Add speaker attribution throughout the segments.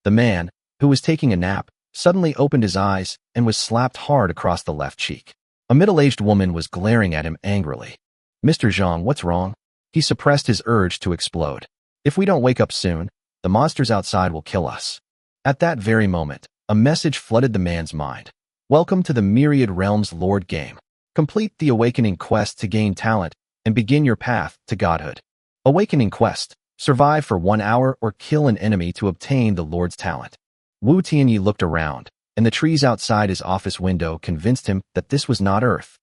Speaker 1: The man, who was taking a nap, suddenly opened his eyes and was slapped hard across the left cheek. A middle-aged woman was glaring at him angrily. "Mr. Zhang, what's wrong?" He suppressed his urge to explode. "If we don't wake up soon, the monsters outside will kill us." At that very moment, a message flooded the man's mind. "Welcome to the Myriad Realms Lord game. Complete the Awakening Quest to gain talent and begin your path to godhood." Awakening Quest. Survive for 1 hour or kill an enemy to obtain the Lord's talent. Wu Tianyi looked around, and the trees outside his office window convinced him that this was not Earth.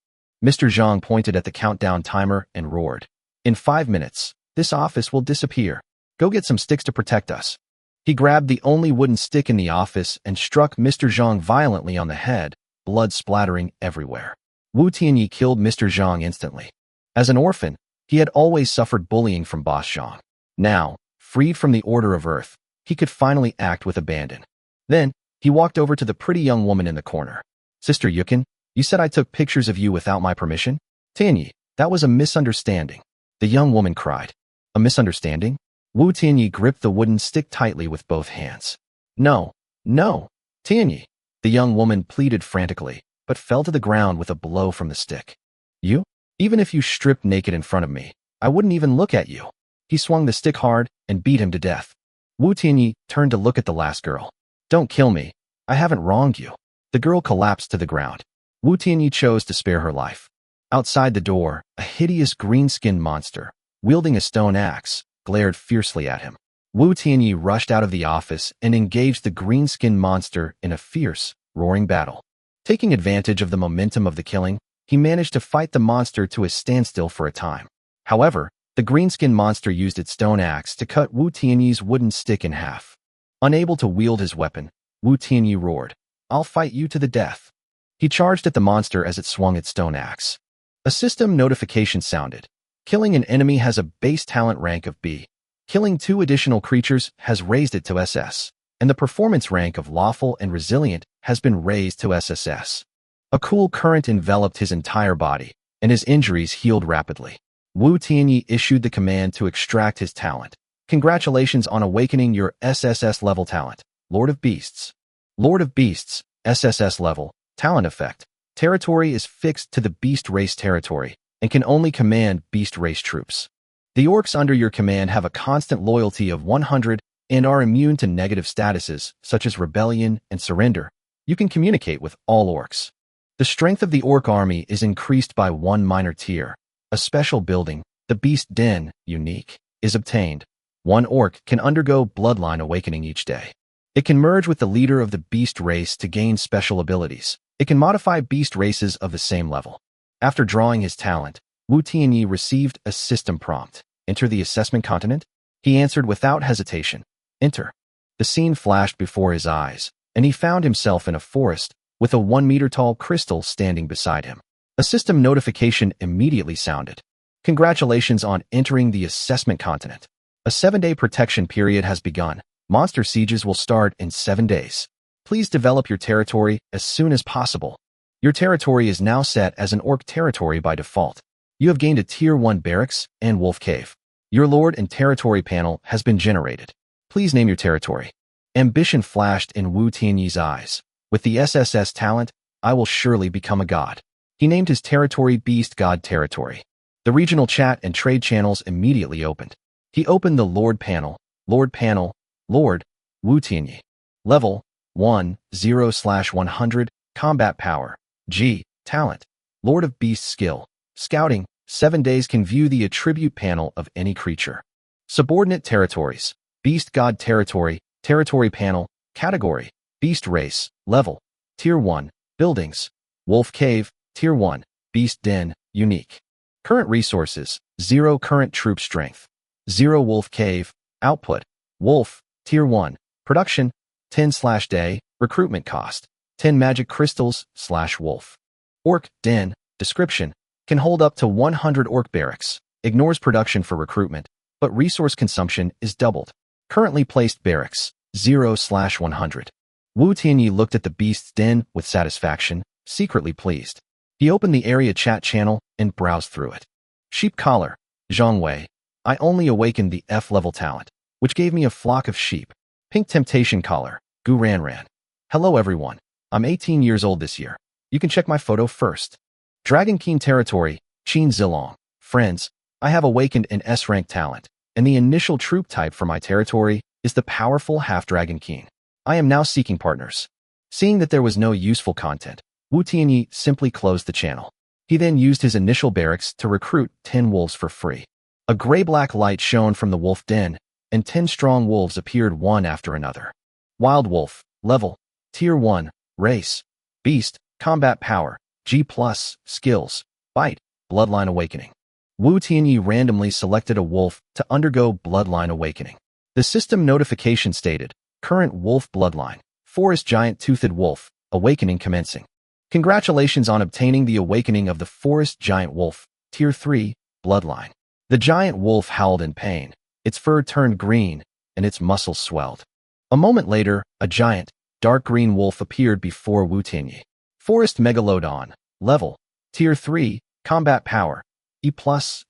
Speaker 1: Mr. Zhang pointed at the countdown timer and roared, "In 5 minutes, this office will disappear. Go get some sticks to protect us." He grabbed the only wooden stick in the office and struck Mr. Zhang violently on the head, blood splattering everywhere. Wu Tianyi killed Mr. Zhang instantly. As an orphan, he had always suffered bullying from Boss Zhang. Now, freed from the Order of Earth, he could finally act with abandon. Then, he walked over to the pretty young woman in the corner. "Sister Yukin, you said I took pictures of you without my permission?" "Tianyi, that was a misunderstanding," the young woman cried. "A misunderstanding?" Wu Tianyi gripped the wooden stick tightly with both hands. No, Tianyi," the young woman pleaded frantically, but fell to the ground with a blow from the stick. "You? Even if you stripped naked in front of me, I wouldn't even look at you." He swung the stick hard and beat him to death. Wu Tianyi turned to look at the last girl. "Don't kill me. I haven't wronged you." The girl collapsed to the ground. Wu Tianyi chose to spare her life. Outside the door, a hideous green-skinned monster, wielding a stone axe, glared fiercely at him. Wu Tianyi rushed out of the office and engaged the green-skinned monster in a fierce, roaring battle. Taking advantage of the momentum of the killing, he managed to fight the monster to a standstill for a time. However, the green-skinned monster used its stone axe to cut Wu Tianyi's wooden stick in half. Unable to wield his weapon, Wu Tianyi roared, "I'll fight you to the death." He charged at the monster as it swung its stone axe. A system notification sounded. Killing an enemy has a base talent rank of B. Killing 2 additional creatures has raised it to SS, and the performance rank of lawful and resilient has been raised to SSS. A cool current enveloped his entire body, and his injuries healed rapidly. Wu Tianyi issued the command to extract his talent. "Congratulations on awakening your SSS level talent, Lord of Beasts." Lord of Beasts, SSS level, talent effect. Territory is fixed to the beast race territory and can only command beast race troops. The orcs under your command have a constant loyalty of 100 and are immune to negative statuses such as rebellion and surrender. You can communicate with all orcs. The strength of the orc army is increased by 1 minor tier. A special building, the Beast Den, unique, is obtained. 1 orc can undergo bloodline awakening each day. It can merge with the leader of the beast race to gain special abilities. It can modify beast races of the same level. After drawing his talent, Wu Tianyi received a system prompt. "Enter the assessment continent?" He answered without hesitation. "Enter." The scene flashed before his eyes, and he found himself in a forest with a 1-meter-tall crystal standing beside him. A system notification immediately sounded. "Congratulations on entering the assessment continent. A 7-day protection period has begun. Monster sieges will start in 7 days. Please develop your territory as soon as possible. Your territory is now set as an orc territory by default. You have gained a Tier 1 barracks and wolf cave. Your lord and territory panel has been generated. Please name your territory." Ambition flashed in Wu Tianyi's eyes. "With the SSS talent, I will surely become a god." He named his territory Beast God Territory. The regional chat and trade channels immediately opened. He opened the Lord panel. Lord, Wu Tianyi. Level, 1, 0/100, Combat Power, G, Talent, Lord of Beasts Skill, Scouting, 7 days can view the attribute panel of any creature. Subordinate Territories, Beast God Territory, Territory Panel, Category, Beast Race, Level, Tier 1, Buildings, Wolf Cave, Tier 1, Beast Den, Unique. Current Resources, 0 Current Troop Strength, 0 Wolf Cave, Output, Wolf, Tier 1, Production, 10/day, Recruitment Cost, 10 Magic Crystals/Wolf. Orc Den, Description, can hold up to 100 orc barracks, ignores production for recruitment, but resource consumption is doubled. Currently placed barracks, 0/100. Wu Tianyi looked at the Beast's Den with satisfaction, secretly pleased. He opened the area chat channel and browsed through it. Sheep Collar, Zhongwei. I only awakened the F-level talent, which gave me a flock of sheep. Pink Temptation Collar, Gu Ran Ran. Hello everyone. I'm 18 years old this year. You can check my photo first. Dragon King Territory, Qin Zilong. Friends, I have awakened an S-rank talent, and the initial troop type for my territory is the powerful Half-Dragon King. I am now seeking partners. Seeing that there was no useful content, Wu Tianyi simply closed the channel. He then used his initial barracks to recruit 10 wolves for free. A gray-black light shone from the wolf den, and 10 strong wolves appeared one after another. Wild Wolf, Level, Tier 1, Race, Beast, Combat Power, G+, Skills, Bite, Bloodline Awakening. Wu Tianyi randomly selected a wolf to undergo Bloodline Awakening. The system notification stated, Current Wolf Bloodline, Forest Giant Toothed Wolf, Awakening Commencing. Congratulations on obtaining the awakening of the Forest Giant Wolf, Tier 3, Bloodline. The giant wolf howled in pain. Its fur turned green, and its muscles swelled. A moment later, a giant, dark green wolf appeared before Wu Tianyi. Forest Megalodon, Level, Tier 3, Combat Power, E+,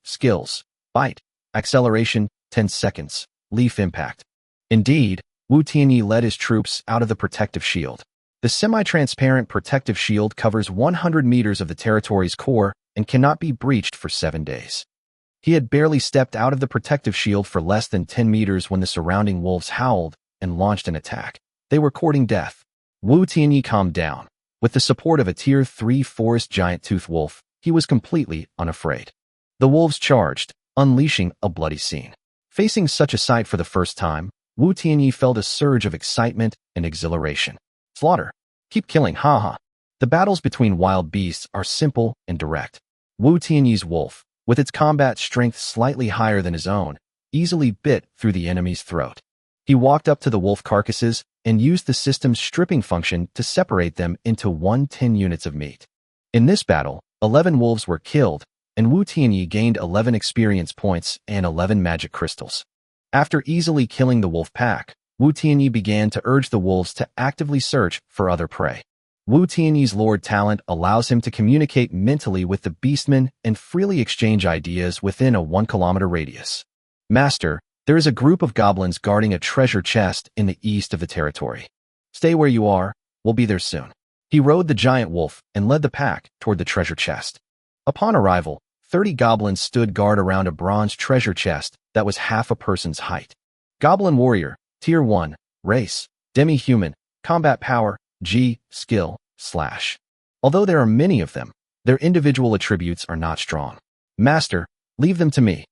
Speaker 1: Skills, Bite, Acceleration, 10 seconds, Leaf Impact. Indeed, Wu Tianyi led his troops out of the protective shield. The semi-transparent protective shield covers 100 meters of the territory's core and cannot be breached for 7 days. He had barely stepped out of the protective shield for less than 10 meters when the surrounding wolves howled and launched an attack. They were courting death. Wu Tianyi calmed down. With the support of a Tier 3 Forest Giant Tooth Wolf, he was completely unafraid. The wolves charged, unleashing a bloody scene. Facing such a sight for the first time, Wu Tianyi felt a surge of excitement and exhilaration. Slaughter. Keep killing, haha. The battles between wild beasts are simple and direct. Wu Tianyi's wolf, with its combat strength slightly higher than his own, easily bit through the enemy's throat. He walked up to the wolf carcasses and used the system's stripping function to separate them into 110 units of meat. In this battle, 11 wolves were killed, and Wu Tianyi gained 11 experience points and 11 magic crystals. After easily killing the wolf pack, Wu Tianyi began to urge the wolves to actively search for other prey. Wu Tianyi's Lord talent allows him to communicate mentally with the beastmen and freely exchange ideas within a 1-kilometer radius. Master, there is a group of goblins guarding a treasure chest in the east of the territory. Stay where you are, we'll be there soon. He rode the giant wolf and led the pack toward the treasure chest. Upon arrival, 30 goblins stood guard around a bronze treasure chest that was half a person's height. Goblin Warrior, Tier 1, Race, Demi-Human, Combat Power, G, Skill, /. Although there are many of them, their individual attributes are not strong. Master, leave them to me,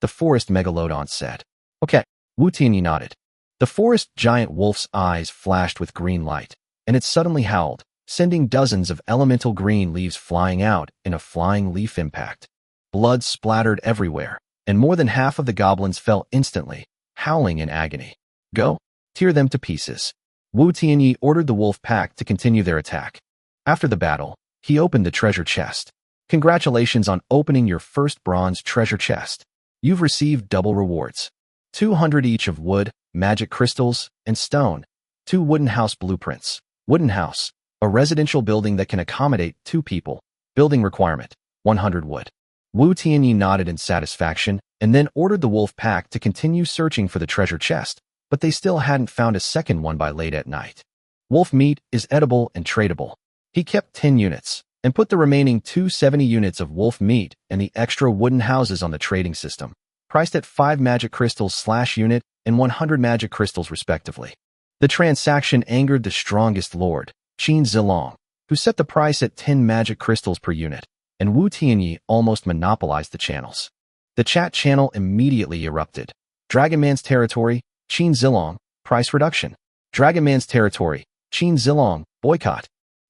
Speaker 1: the Forest Megalodon said. Okay, Wu Tianyi nodded. The Forest Giant Wolf's eyes flashed with green light, and it suddenly howled, sending dozens of elemental green leaves flying out in a flying leaf impact. Blood splattered everywhere, and more than half of the goblins fell instantly, howling in agony. Go, tear them to pieces. Wu Tianyi ordered the wolf pack to continue their attack. After the battle, he opened the treasure chest. Congratulations on opening your first bronze treasure chest. You've received double rewards. 200 each of wood, magic crystals, and stone. 2 wooden house blueprints. Wooden house, a residential building that can accommodate 2 people. Building requirement, 100 wood. Wu Tianyi nodded in satisfaction and then ordered the wolf pack to continue searching for the treasure chest, but they still hadn't found a second one by late at night. Wolf meat is edible and tradable. He kept 10 units and put the remaining 270 units of wolf meat and the extra wooden houses on the trading system, priced at 5 magic crystals /unit and 100 magic crystals respectively. The transaction angered the strongest lord, Qin Zilong, who set the price at 10 magic crystals per unit, and Wu Tianyi almost monopolized the channels. The chat channel immediately erupted. Dragonman's territory, Qin Zilong, price reduction. Dragonman's territory, Qin Zilong, boycott.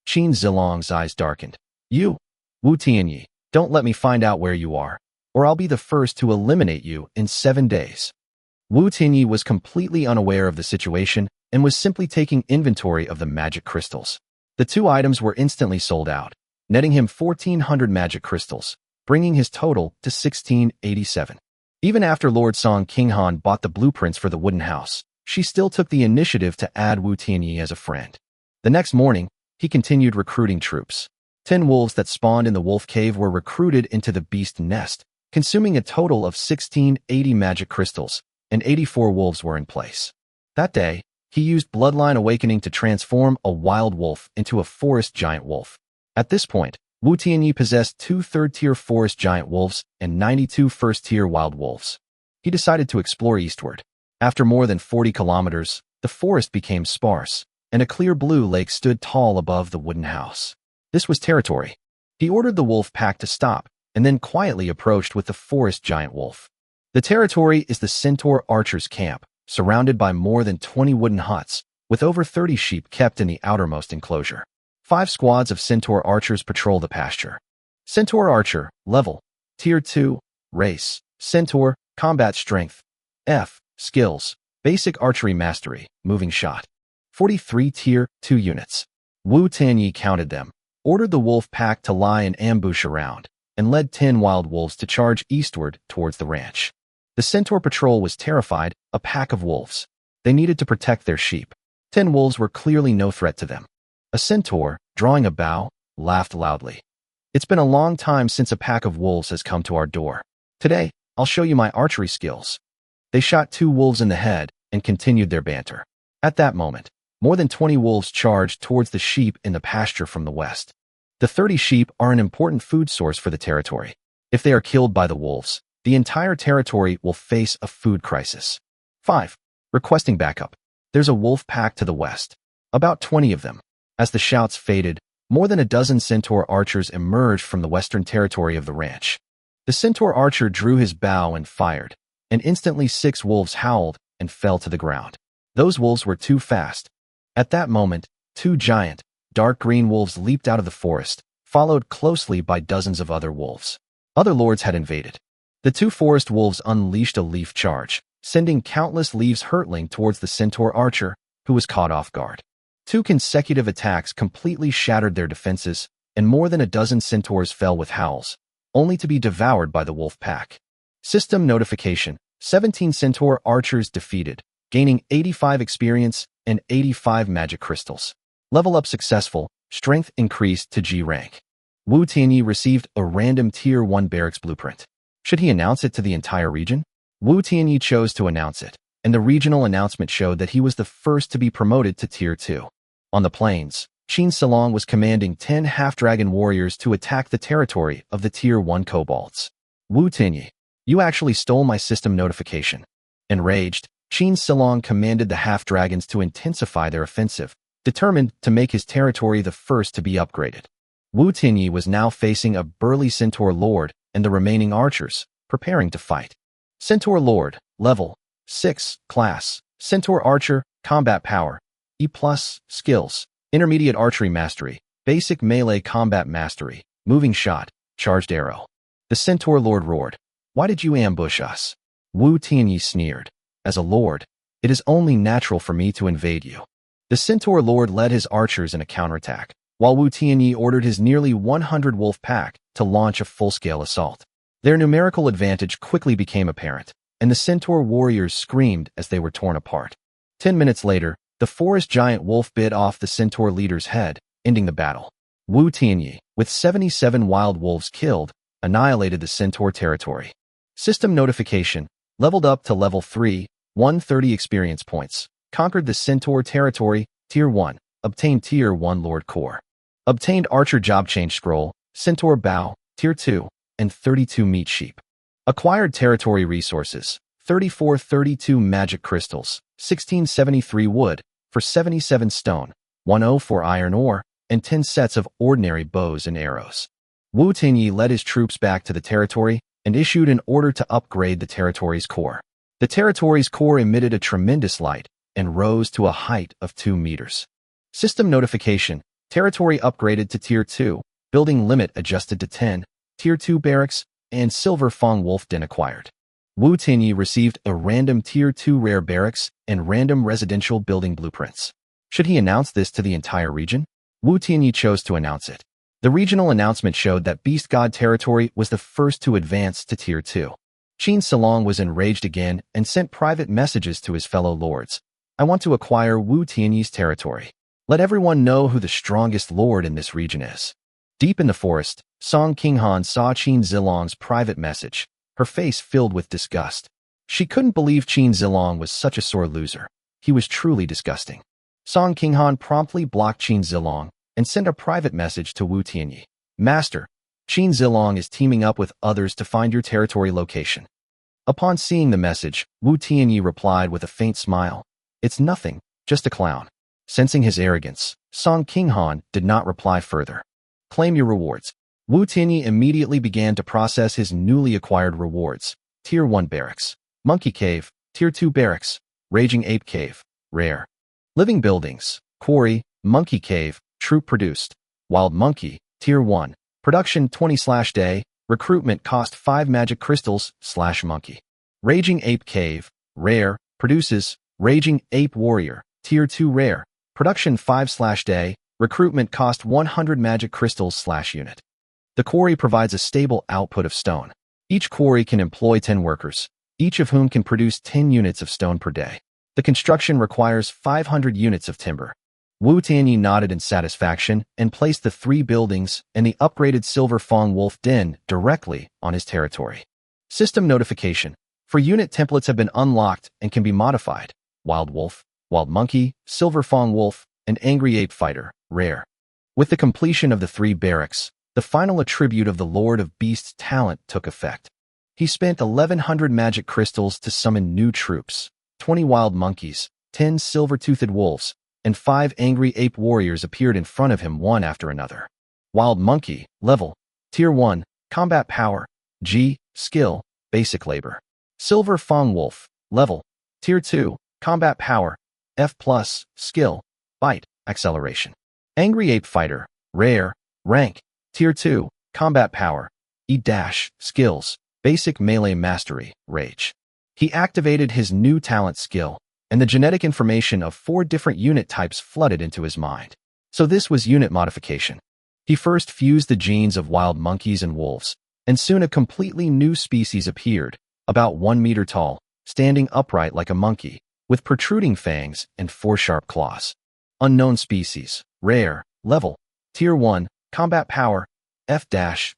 Speaker 1: Qin Zilong's eyes darkened. You, Wu Tianyi, don't let me find out where you are, or I'll be the first to eliminate you in 7 days. Wu Tianyi was completely unaware of the situation and was simply taking inventory of the magic crystals. The 2 items were instantly sold out, netting him 1,400 magic crystals, bringing his total to 1,687. Even after Lord Song Qinghan bought the blueprints for the wooden house, she still took the initiative to add Wu Tianyi as a friend. The next morning, he continued recruiting troops. 10 wolves that spawned in the wolf cave were recruited into the beast nest, consuming a total of 1,680 magic crystals, and 84 wolves were in place. That day, He used Bloodline Awakening to transform a wild wolf into a forest giant wolf. At this point, Wu Tianyi possessed 2 third-tier forest giant wolves and 92 first-tier wild wolves. He decided to explore eastward. After more than 40 kilometers, the forest became sparse, and a clear blue lake stood tall above the wooden house. This was territory. He ordered the wolf pack to stop, and then quietly approached with the forest giant wolf. The territory is the Centaur Archers' camp, surrounded by more than 20 wooden huts, with over 30 sheep kept in the outermost enclosure. 5 squads of Centaur Archers patrol the pasture. Centaur Archer, level, Tier 2, race, Centaur, combat strength, F, skills, basic archery mastery, moving shot. 43 Tier 2 units. Wu Tianyi counted them, ordered the wolf pack to lie in ambush around, and led 10 wild wolves to charge eastward towards the ranch. The Centaur patrol was terrified, a pack of wolves. They needed to protect their sheep. 10 wolves were clearly no threat to them. A centaur, drawing a bow, laughed loudly. It's been a long time since a pack of wolves has come to our door. Today, I'll show you my archery skills. They shot 2 wolves in the head and continued their banter. At that moment, more than 20 wolves charged towards the sheep in the pasture from the west. The 30 sheep are an important food source for the territory. If they are killed by the wolves, the entire territory will face a food crisis. 5. Requesting backup. There's a wolf pack to the west. About 20 of them. As the shouts faded, more than a dozen Centaur Archers emerged from the western territory of the ranch. The Centaur Archer drew his bow and fired, and instantly 6 wolves howled and fell to the ground. Those wolves were too fast. At that moment, 2 giant, dark green wolves leaped out of the forest, followed closely by dozens of other wolves. Other lords had invaded. The 2 forest wolves unleashed a leaf charge, sending countless leaves hurtling towards the Centaur Archer, who was caught off guard. 2 consecutive attacks completely shattered their defenses, and more than a dozen centaurs fell with howls, only to be devoured by the wolf pack. System notification: 17 Centaur Archers defeated, gaining 85 experience and 85 magic crystals. Level up successful, strength increased to G rank. Wu Tianyi received a random Tier 1 barracks blueprint. Should he announce it to the entire region? Wu Tianyi chose to announce it, and the regional announcement showed that he was the first to be promoted to Tier 2. On the plains, Qin Silong was commanding 10 half-dragon warriors to attack the territory of the Tier 1 kobolds. Wu Tianyi, you actually stole my system notification. Enraged, Qin Silong commanded the half-dragons to intensify their offensive, determined to make his territory the first to be upgraded. Wu Tianyi was now facing a burly Centaur Lord and the remaining archers, preparing to fight. Centaur Lord, level 6, class, Centaur Archer, combat power, E+, skills, intermediate archery mastery, basic melee combat mastery, moving shot, charged arrow. The Centaur Lord roared, "Why did you ambush us?" Wu Tianyi sneered, "As a lord, it is only natural for me to invade you." The Centaur Lord led his archers in a counterattack, while Wu Tianyi ordered his nearly 100 wolf pack to launch a full-scale assault. Their numerical advantage quickly became apparent, and the Centaur warriors screamed as they were torn apart. 10 minutes later, the forest giant wolf bit off the Centaur leader's head, ending the battle. Wu Tianyi, with 77 wild wolves killed, annihilated the Centaur territory. System notification: leveled up to level 3, 130 experience points. Conquered the Centaur territory, Tier 1. Obtained Tier 1 Lord Core. Obtained Archer Job Change Scroll, Centaur Bow, Tier 2, and 32 meat sheep. Acquired territory resources: 32 magic crystals, 1673 wood, for 77 stone, 104 iron ore, and 10 sets of ordinary bows and arrows. Wu Tianyi led his troops back to the territory and issued an order to upgrade the territory's core. The territory's core emitted a tremendous light and rose to a height of 2 meters. System notification: territory upgraded to Tier 2, building limit adjusted to 10, Tier 2 barracks, and Silver Fong Wolf Den acquired. Wu Tianyi received a random Tier 2 rare barracks and random residential building blueprints. Should he announce this to the entire region? Wu Tianyi chose to announce it. The regional announcement showed that Beast God territory was the first to advance to Tier 2. Qin Silong was enraged again and sent private messages to his fellow lords. "I want to acquire Wu Tianyi's territory. Let everyone know who the strongest lord in this region is." Deep in the forest, Song Qinghan saw Qin Zilong's private message, her face filled with disgust. She couldn't believe Qin Zilong was such a sore loser. He was truly disgusting. Song Qinghan promptly blocked Qin Zilong and sent a private message to Wu Tianyi. Master, Qin Zilong is teaming up with others to find your territory location. Upon seeing the message, Wu Tianyi replied with a faint smile. It's nothing, just a clown. Sensing his arrogance, Song Qinghan did not reply further. Claim your rewards. Wu Tianyi immediately began to process his newly acquired rewards. Tier 1 Barracks. Monkey Cave. Tier 2 Barracks. Raging Ape Cave. Rare. Living Buildings. Quarry. Monkey Cave. Troop produced. Wild Monkey. Tier 1. Production 20/day. Recruitment cost 5 magic crystals / monkey. Raging Ape Cave. Rare. Produces. Raging Ape Warrior. Tier 2 Rare. Production 5/day. Recruitment cost 100 magic crystals / unit. The quarry provides a stable output of stone. Each quarry can employ 10 workers, each of whom can produce 10 units of stone per day. The construction requires 500 units of timber. Wu Tianyi nodded in satisfaction and placed the 3 buildings and the upgraded Silver Fang Wolf Den directly on his territory. System notification. For unit templates have been unlocked and can be modified. Wild Wolf, Wild Monkey, Silver Fang Wolf, and Angry Ape Fighter, rare. With the completion of the 3 barracks, the final attribute of the Lord of Beasts talent took effect. He spent 1100 magic crystals to summon new troops, 20 wild monkeys, 10 silver-toothed wolves, and 5 angry ape warriors appeared in front of him one after another. Wild Monkey, level, Tier 1, Combat Power, G, Skill, Basic Labor. Silver Fang Wolf, level, Tier 2, Combat Power, F+, Skill, Bite, Acceleration. Angry Ape Fighter, Rare, Rank, Tier 2, Combat Power, E-, Skills, Basic Melee Mastery, Rage. He activated his new talent skill, and the genetic information of 4 different unit types flooded into his mind. So this was unit modification. He first fused the genes of wild monkeys and wolves, and soon a completely new species appeared, about 1 meter tall, standing upright like a monkey, with protruding fangs and 4 sharp claws. Unknown species, rare, level, Tier 1, Combat Power, F-,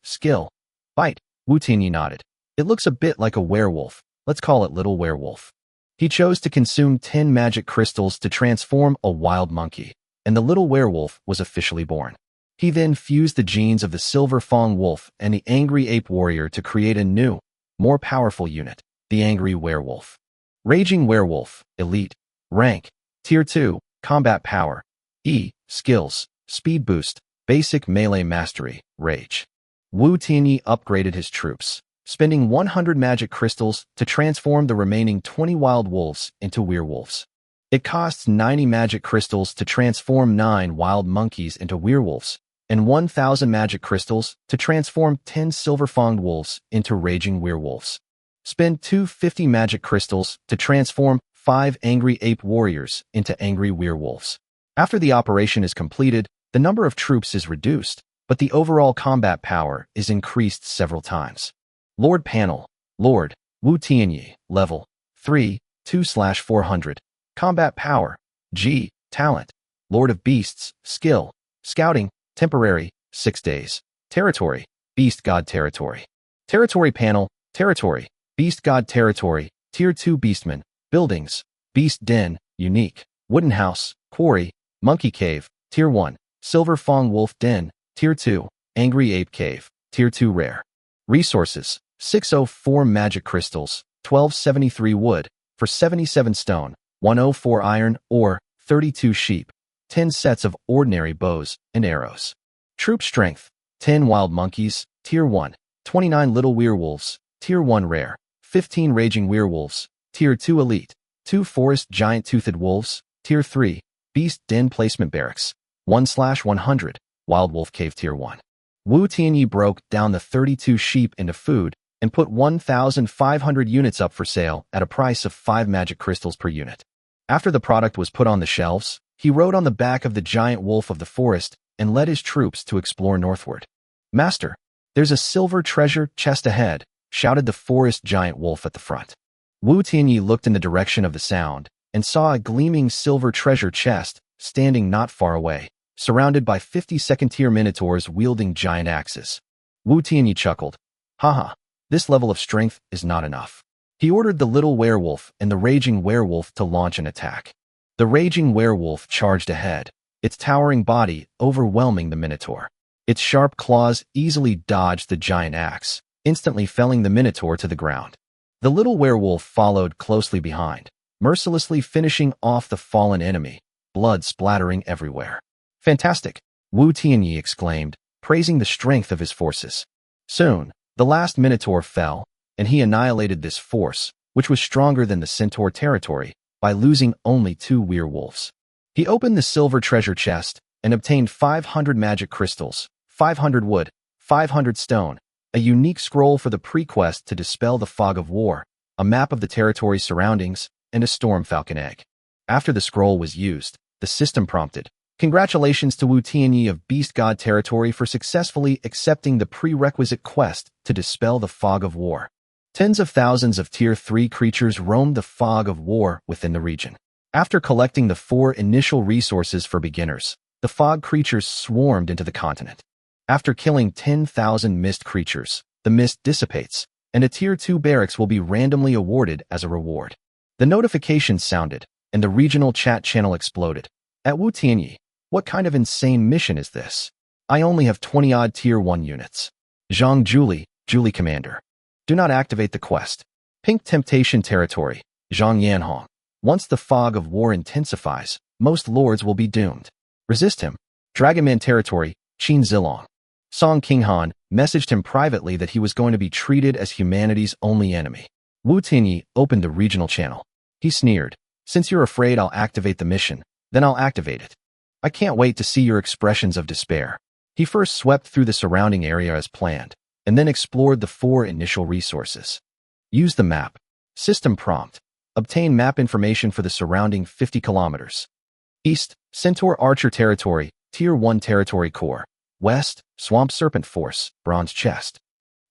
Speaker 1: Skill, Bite. Wu Tianyi nodded. It looks a bit like a werewolf. Let's call it Little Werewolf. He chose to consume 10 magic crystals to transform a wild monkey, and the little werewolf was officially born. He then fused the genes of the Silver Fang Wolf and the Angry Ape Warrior to create a new, more powerful unit, the Angry Werewolf. Raging Werewolf, Elite, Rank, Tier 2, Combat Power, E, Skills, Speed Boost, Basic Melee Mastery, Rage. Wu Tianyi upgraded his troops, spending 100 magic crystals to transform the remaining 20 wild wolves into werewolves. It costs 90 magic crystals to transform 9 wild monkeys into werewolves, and 1,000 magic crystals to transform 10 silver-fanged wolves into raging werewolves. Spend 250 magic crystals to transform 5 angry ape warriors into angry werewolves. After the operation is completed, the number of troops is reduced, but the overall combat power is increased several times. Lord Panel, Lord, Wu Tianyi, level, 3, 2/400. Combat Power, G, Talent. Lord of Beasts, Skill, Scouting, Temporary, 6 days. Territory, Beast God Territory. Territory Panel, Territory, Beast God Territory, Tier 2 Beastman, Buildings, Beast Den, Unique, Wooden House, Quarry, Monkey Cave, Tier 1, Silver Fang Wolf Den, Tier 2, Angry Ape Cave, Tier 2 Rare. Resources, 604 Magic Crystals, 1273 Wood, for 77 Stone, 104 Iron Ore, 32 Sheep, 10 sets of ordinary bows and arrows. Troop Strength, 10 Wild Monkeys, Tier 1, 29 Little Werewolves, Tier 1 Rare, 15 Raging Werewolves, Tier 2 Elite, 2 Forest Giant-Toothed Wolves, Tier 3, Beast Den Placement Barracks, 1/100, Wild Wolf Cave Tier 1. Wu Tianyi broke down the 32 sheep into food and put 1,500 units up for sale at a price of 5 magic crystals per unit. After the product was put on the shelves, he rode on the back of the giant wolf of the forest and led his troops to explore northward. Master, there's a silver treasure chest ahead, shouted the forest giant wolf at the front. Wu Tianyi looked in the direction of the sound and saw a gleaming silver treasure chest standing not far away, surrounded by 50 second-tier minotaurs wielding giant axes. Wu Tianyi chuckled. Haha, this level of strength is not enough. He ordered the little werewolf and the raging werewolf to launch an attack. The raging werewolf charged ahead, its towering body overwhelming the minotaur. Its sharp claws easily dodged the giant axe, instantly felling the minotaur to the ground. The little werewolf followed closely behind, mercilessly finishing off the fallen enemy, blood splattering everywhere. Fantastic! Wu Tianyi exclaimed, praising the strength of his forces. Soon, the last minotaur fell, and he annihilated this force, which was stronger than the centaur territory, by losing only 2 werewolves. He opened the silver treasure chest and obtained 500 magic crystals, 500 wood, 500 stone, a unique scroll for the prequest to dispel the fog of war, a map of the territory's surroundings, and a storm falcon egg. After the scroll was used, the system prompted, "Congratulations to Wu Tianyi of Beast God territory for successfully accepting the prerequisite quest to dispel the fog of war." Tens of thousands of Tier 3 creatures roamed the fog of war within the region. After collecting the 4 initial resources for beginners, the fog creatures swarmed into the continent. After killing 10,000 mist creatures, the mist dissipates, and a Tier 2 barracks will be randomly awarded as a reward. The notification sounded, and the regional chat channel exploded. At Wu Tianyi, what kind of insane mission is this? I only have 20-odd Tier 1 units. Zhang Julie Commander. Do not activate the quest. Pink Temptation Territory, Zhang Yanhong. Once the fog of war intensifies, most lords will be doomed. Resist him. Dragonman Territory, Qin Zilong. Song Qinghan messaged him privately that he was going to be treated as humanity's only enemy. Wu Tianyi opened the regional channel. He sneered, "Since you're afraid I'll activate the mission, then I'll activate it. I can't wait to see your expressions of despair." He first swept through the surrounding area as planned, and then explored the 4 initial resources. Use the map. System prompt. Obtain map information for the surrounding 50 kilometers. East, Centaur Archer Territory, Tier 1 Territory Core. West, Swamp Serpent Force, Bronze Chest.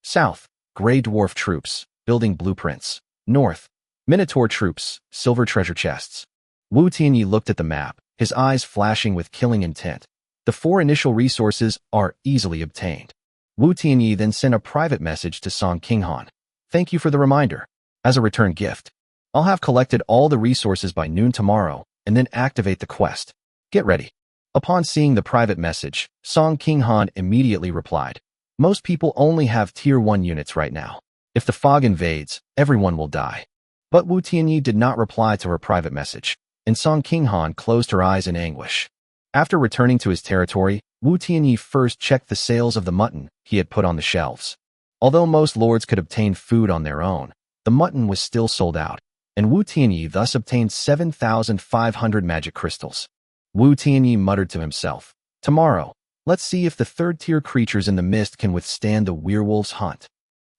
Speaker 1: South, Grey Dwarf Troops, Building Blueprints. North, Minotaur Troops, Silver Treasure Chests. Wu Tianyi looked at the map, his eyes flashing with killing intent. The 4 initial resources are easily obtained. Wu Tianyi then sent a private message to Song Qinghan. "Thank you for the reminder. As a return gift, I'll have collected all the resources by noon tomorrow and then activate the quest. Get ready." Upon seeing the private message, Song Qinghan immediately replied, "Most people only have Tier 1 units right now. If the fog invades, everyone will die." But Wu Tianyi did not reply to her private message, and Song Qinghan closed her eyes in anguish. After returning to his territory, Wu Tianyi first checked the sales of the mutton he had put on the shelves. Although most lords could obtain food on their own, the mutton was still sold out, and Wu Tianyi thus obtained 7,500 magic crystals. Wu Tianyi muttered to himself, "Tomorrow, let's see if the 3rd-tier creatures in the mist can withstand the werewolf's hunt."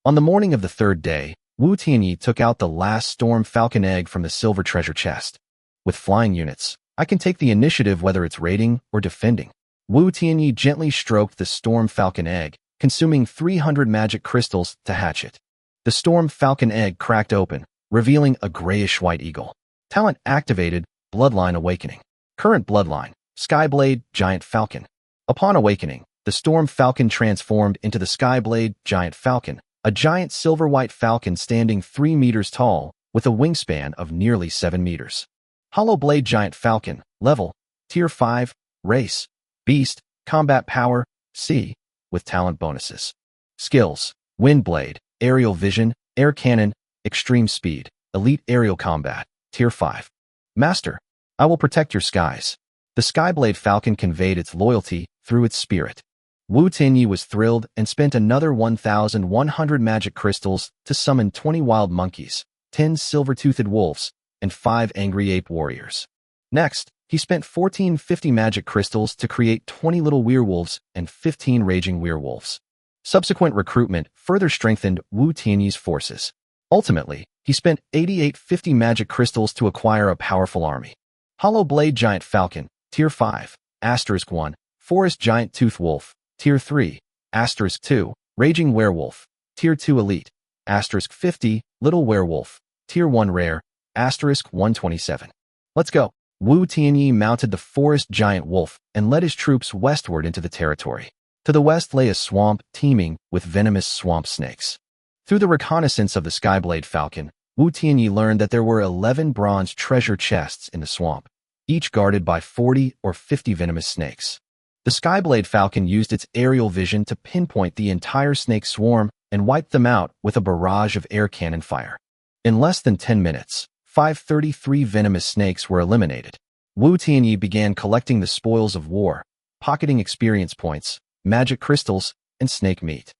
Speaker 1: On the morning of the 3rd day, Wu Tianyi took out the last storm falcon egg from the silver treasure chest. With flying units, I can take the initiative whether it's raiding or defending. Wu Tianyi gently stroked the storm falcon egg, consuming 300 magic crystals to hatch it. The storm falcon egg cracked open, revealing a grayish-white eagle. Talent activated, Bloodline Awakening. Current bloodline, Skyblade Giant Falcon. Upon awakening, the storm falcon transformed into the Skyblade Giant Falcon, a giant silver-white falcon standing 3 meters tall, with a wingspan of nearly 7 meters. Hollow Blade Giant Falcon, level, Tier 5, race, Beast, combat power, C, with talent bonuses. Skills, Wind Blade, Aerial Vision, Air Cannon, Extreme Speed, Elite Aerial Combat, Tier 5. Master, I will protect your skies. The Skyblade Falcon conveyed its loyalty through its spirit. Wu Tianyi was thrilled and spent another 1,100 magic crystals to summon 20 wild monkeys, 10 silver-toothed wolves, and 5 angry ape warriors. Next, he spent 1,450 magic crystals to create 20 little werewolves and 15 raging werewolves. Subsequent recruitment further strengthened Wu Tianyi's forces. Ultimately, he spent 8,850 magic crystals to acquire a powerful army. Hollow Blade Giant Falcon, Tier 5, *1, Forest Giant Tooth Wolf, Tier 3, *2, Raging Werewolf, Tier 2 Elite, *50, Little Werewolf, Tier 1 Rare, *127. Let's go. Wu Tianyi mounted the Forest Giant Wolf and led his troops westward into the territory. To the west lay a swamp teeming with venomous swamp snakes. Through the reconnaissance of the Skyblade Falcon, Wu Tianyi learned that there were 11 bronze treasure chests in the swamp. each guarded by 40 or 50 venomous snakes. The Skyblade Falcon used its aerial vision to pinpoint the entire snake swarm and wiped them out with a barrage of air cannon fire. In less than 10 minutes, 533 venomous snakes were eliminated. Wu Tianyi began collecting the spoils of war, pocketing experience points, magic crystals, and snake meat.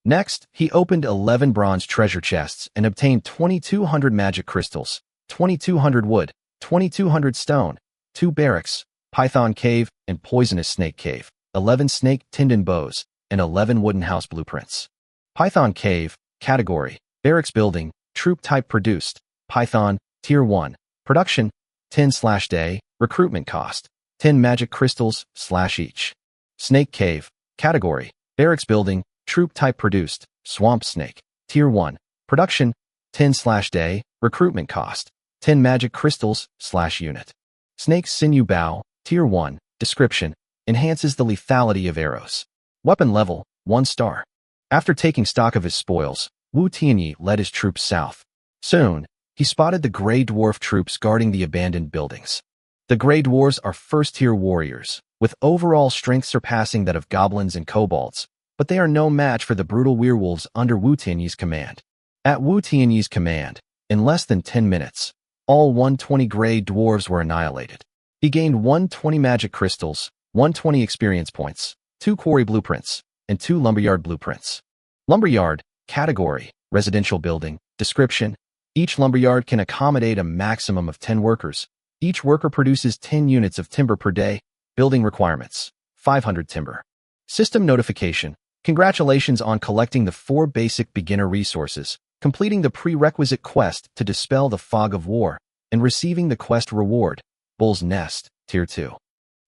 Speaker 1: Next, he opened 11 bronze treasure chests and obtained 2,200 magic crystals, 2,200 wood, 2,200 stone, 2 barracks, python cave and poisonous snake cave, 11 snake tendon bows, and 11 wooden house blueprints. Python cave, category, barracks building, troop type produced, python, tier 1, production, 10/day, recruitment cost, 10 magic crystals / each. Snake cave, category, barracks building, troop type produced, swamp snake, tier 1, production, 10/day, recruitment cost, 10 magic crystals / unit. Snake sinew bow, tier 1, description, enhances the lethality of arrows. Weapon level, 1 star. After taking stock of his spoils, Wu Tianyi led his troops south. Soon, he spotted the Grey Dwarf troops guarding the abandoned buildings. The Grey Dwarves are first-tier warriors, with overall strength surpassing that of goblins and kobolds, but they are no match for the brutal werewolves under Wu Tianyi's command. At Wu Tianyi's command, in less than 10 minutes, all 120 Grey Dwarves were annihilated. He gained 120 magic crystals, 120 experience points, 2 quarry blueprints, and 2 lumberyard blueprints. Lumberyard, category, residential building, description. Each lumberyard can accommodate a maximum of 10 workers. Each worker produces 10 units of timber per day. Building requirements, 500 timber. System notification. Congratulations on collecting the 4 basic beginner resources, completing the prerequisite quest to dispel the fog of war, and receiving the quest reward, Bull's Nest, Tier 2.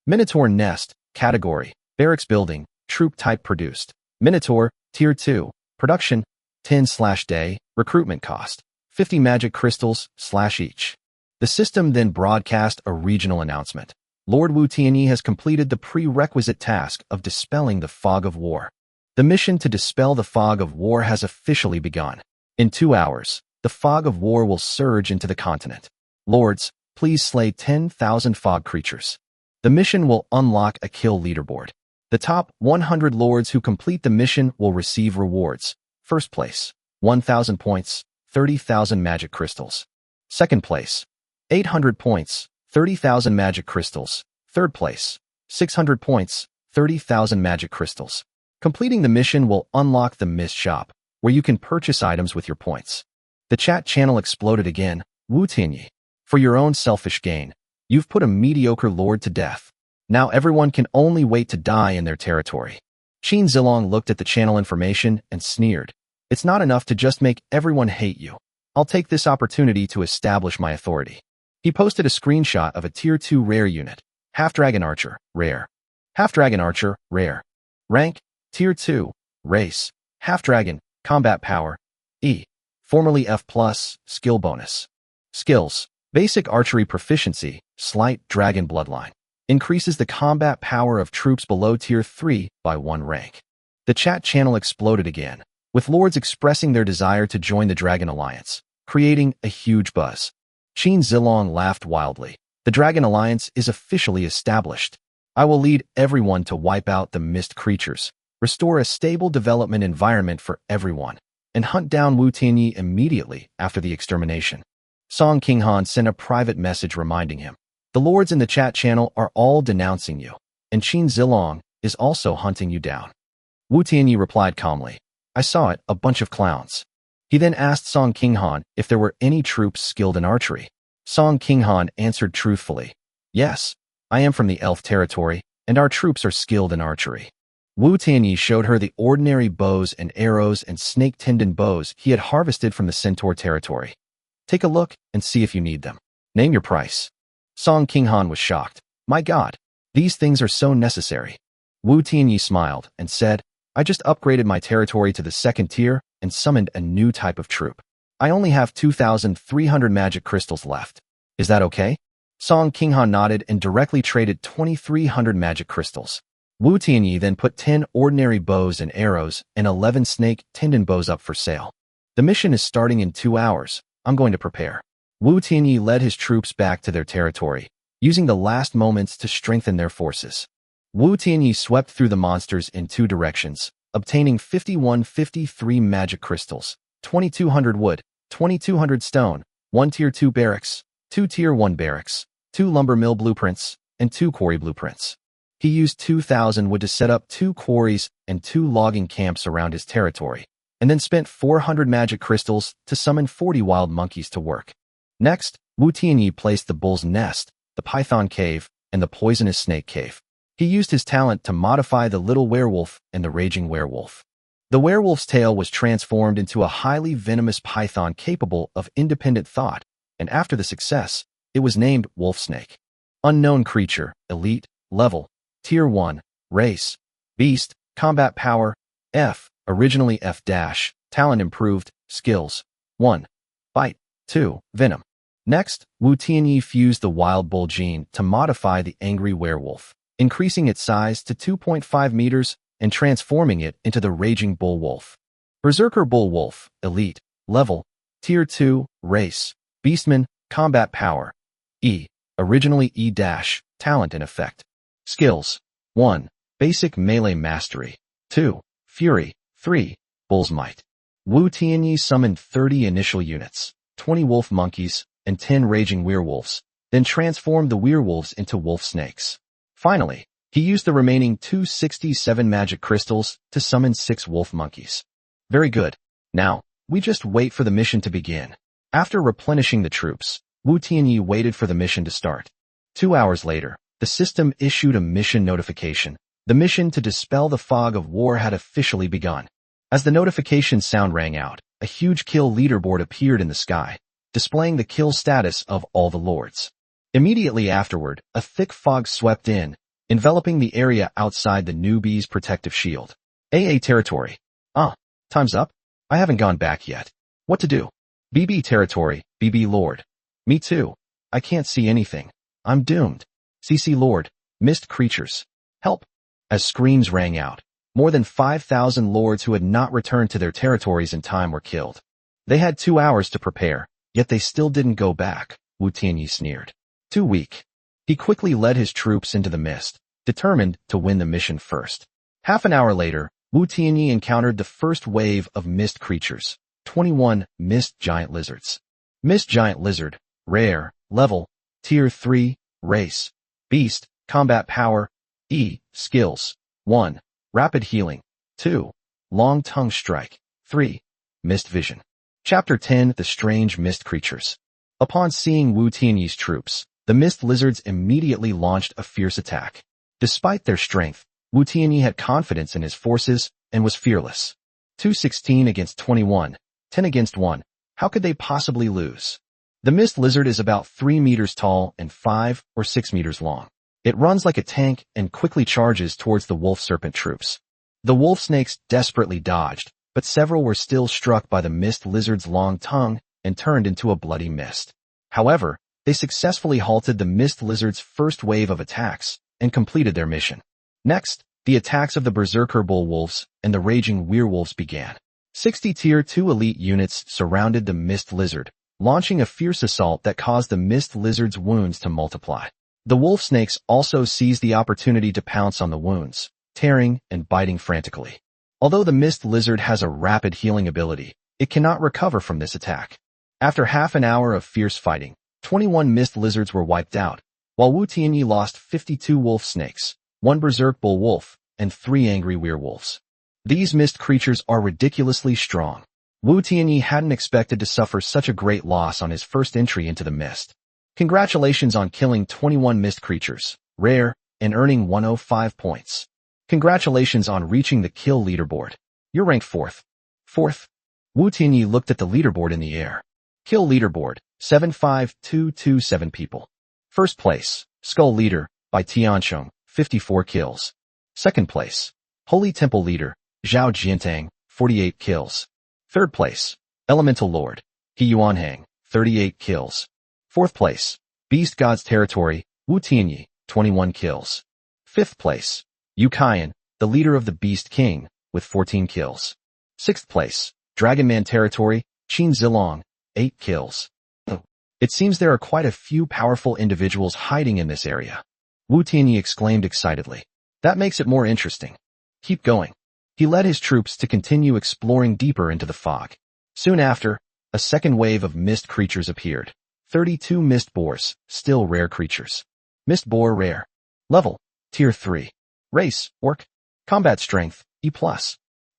Speaker 1: Minotaur Nest, category, barracks building, troop type produced. Minotaur, Tier 2, production, 10/day, recruitment cost, 50 magic crystals / each. The system then broadcast a regional announcement. Lord Wu Tianyi has completed the prerequisite task of dispelling the fog of war. The mission to dispel the fog of war has officially begun. In 2 hours, the fog of war will surge into the continent. Lords, please slay 10,000 fog creatures. The mission will unlock a kill leaderboard. The top 100 lords who complete the mission will receive rewards. First place, 1,000 points, 30,000 magic crystals. Second place, 800 points, 30,000 magic crystals. Third place, 600 points, 30,000 magic crystals. Completing the mission will unlock the Mist Shop, where you can purchase items with your points. The chat channel exploded again. Wu Tianyi, for your own selfish gain, you've put a mediocre lord to death. Now everyone can only wait to die in their territory. Qin Zilong looked at the channel information and sneered. It's not enough to just make everyone hate you. I'll take this opportunity to establish my authority. He posted a screenshot of a Tier 2 rare unit. Half-Dragon Archer, rare. Half-Dragon Archer, rare. Rank, Tier 2. Race, Half-Dragon, Combat Power, E. Formerly F+, Skill Bonus. Skills, Basic Archery Proficiency, Slight Dragon Bloodline. Increases the combat power of troops below Tier 3 by 1 rank. The chat channel exploded again, with lords expressing their desire to join the Dragon Alliance, creating a huge buzz. Qin Zilong laughed wildly. The Dragon Alliance is officially established. I will lead everyone to wipe out the mist creatures, restore a stable development environment for everyone, and hunt down Wu Tianyi immediately after the extermination. Song Qinghan sent a private message reminding him. The lords in the chat channel are all denouncing you, and Qin Zilong is also hunting you down. Wu Tianyi replied calmly, I saw it, a bunch of clowns. He then asked Song Qinghan if there were any troops skilled in archery. Song Qinghan answered truthfully, yes, I am from the elf territory, and our troops are skilled in archery. Wu Tianyi showed her the ordinary bows and arrows and snake tendon bows he had harvested from the centaur territory. Take a look and see if you need them. Name your price. Song Qinghan was shocked. My God, these things are so necessary. Wu Tianyi smiled and said, I just upgraded my territory to the 2nd tier and summoned a new type of troop. I only have 2,300 magic crystals left. Is that okay? Song Qinghan nodded and directly traded 2,300 magic crystals. Wu Tianyi then put 10 ordinary bows and arrows and 11 snake tendon bows up for sale. The mission is starting in 2 hours. I'm going to prepare. Wu Tianyi led his troops back to their territory, using the last moments to strengthen their forces. Wu Tianyi swept through the monsters in 2 directions, obtaining 5153 magic crystals, 2200 wood, 2200 stone, 1 Tier 2 barracks, 2 Tier 1 barracks, 2 lumber mill blueprints, and 2 quarry blueprints. He used 2000 wood to set up 2 quarries and 2 logging camps around his territory, and then spent 400 magic crystals to summon 40 wild monkeys to work. Next, Wu Tianyi placed the bull's nest, the python cave, and the poisonous snake cave. He used his talent to modify the little werewolf and the raging werewolf. The werewolf's tail was transformed into a highly venomous python capable of independent thought, and after the success, it was named Wolf Snake. Unknown creature, elite, level, Tier 1, race, beast, combat power, F, originally F-, talent improved, skills, 1, bite, 2, venom. Next, Wu Tianyi fused the wild bull gene to modify the angry werewolf, increasing its size to 2.5 meters and transforming it into the raging bull wolf. Berserker bull wolf, elite, level, Tier 2, race, beastman, combat power, E, originally E-, talent and effect. Skills, 1, basic melee mastery, 2, fury, 3, bull's might. Wu Tianyi summoned 30 initial units, 20 wolf monkeys, and 10 raging werewolves, then transformed the werewolves into wolf snakes. Finally, he used the remaining 267 magic crystals to summon 6 wolf monkeys. Very good. Now, we just wait for the mission to begin. After replenishing the troops, Wu Tianyi waited for the mission to start. 2 hours later, the system issued a mission notification. The mission to dispel the fog of war had officially begun. As the notification sound rang out, a huge kill leaderboard appeared in the sky, displaying the kill status of all the lords. Immediately afterward, a thick fog swept in, enveloping the area outside the newbie's protective shield. AA territory. Time's up? I haven't gone back yet. What to do? BB territory, BB lord. Me too. I can't see anything. I'm doomed. CC lord, mist creatures. Help. As screams rang out, more than 5,000 lords who had not returned to their territories in time were killed. They had 2 hours to prepare, yet they still didn't go back, Wu Tianyi sneered. Too weak. He quickly led his troops into the mist, determined to win the mission first. Half an hour later, Wu Tianyi encountered the first wave of mist creatures, 21 mist giant lizards. Mist giant lizard, rare, level, Tier 3, race, beast, combat power, E, skills, 1, rapid healing, 2, long tongue strike, 3, mist vision. Chapter 10, The Strange Mist Creatures. Upon seeing Wu Tianyi's troops, the mist lizards immediately launched a fierce attack. Despite their strength, Wu Tianyi had confidence in his forces and was fearless. 216 against 21, 10 against 1. How could they possibly lose? The mist lizard is about 3 meters tall and 5 or 6 meters long. It runs like a tank and quickly charges towards the wolf serpent troops. The wolf snakes desperately dodged, but several were still struck by the mist lizard's long tongue and turned into a bloody mist. However, they successfully halted the mist lizard's first wave of attacks and completed their mission. Next, the attacks of the berserker bull wolves and the raging werewolves began. 60 Tier 2 elite units surrounded the mist lizard, launching a fierce assault that caused the mist lizard's wounds to multiply. The wolf snakes also seized the opportunity to pounce on the wounds, tearing and biting frantically. Although the mist lizard has a rapid healing ability, it cannot recover from this attack. After half an hour of fierce fighting, 21 mist lizards were wiped out, while Wu Tianyi lost 52 wolf snakes, 1 berserk bull wolf, and 3 angry werewolves. These mist creatures are ridiculously strong. Wu Tianyi hadn't expected to suffer such a great loss on his first entry into the mist. Congratulations on killing 21 mist creatures, rare, and earning 105 points. Congratulations on reaching the kill leaderboard. You're ranked 4th. 4th. Wu Tianyi looked at the leaderboard in the air. Kill leaderboard, 75227 people. First place, Skull Leader, by Tiansheng, 54 kills. Second place, Holy Temple Leader, Zhao Jiantang, 48 kills. Third place, Elemental Lord, He Yuanhang, 38 kills. Fourth place, Beast God's Territory, Wu Tianyi, 21 kills. Fifth place, Yu Kaiyan, the leader of the Beast King, with 14 kills. Sixth place, Dragon Man Territory, Qin Zilong, 8 kills. It seems there are quite a few powerful individuals hiding in this area. Wu Tianyi exclaimed excitedly. That makes it more interesting. Keep going. He led his troops to continue exploring deeper into the fog. Soon after, a second wave of mist creatures appeared. 32 mist boars, still rare creatures. Mist boar rare. Level, Tier 3. Race, Orc. Combat Strength, E+.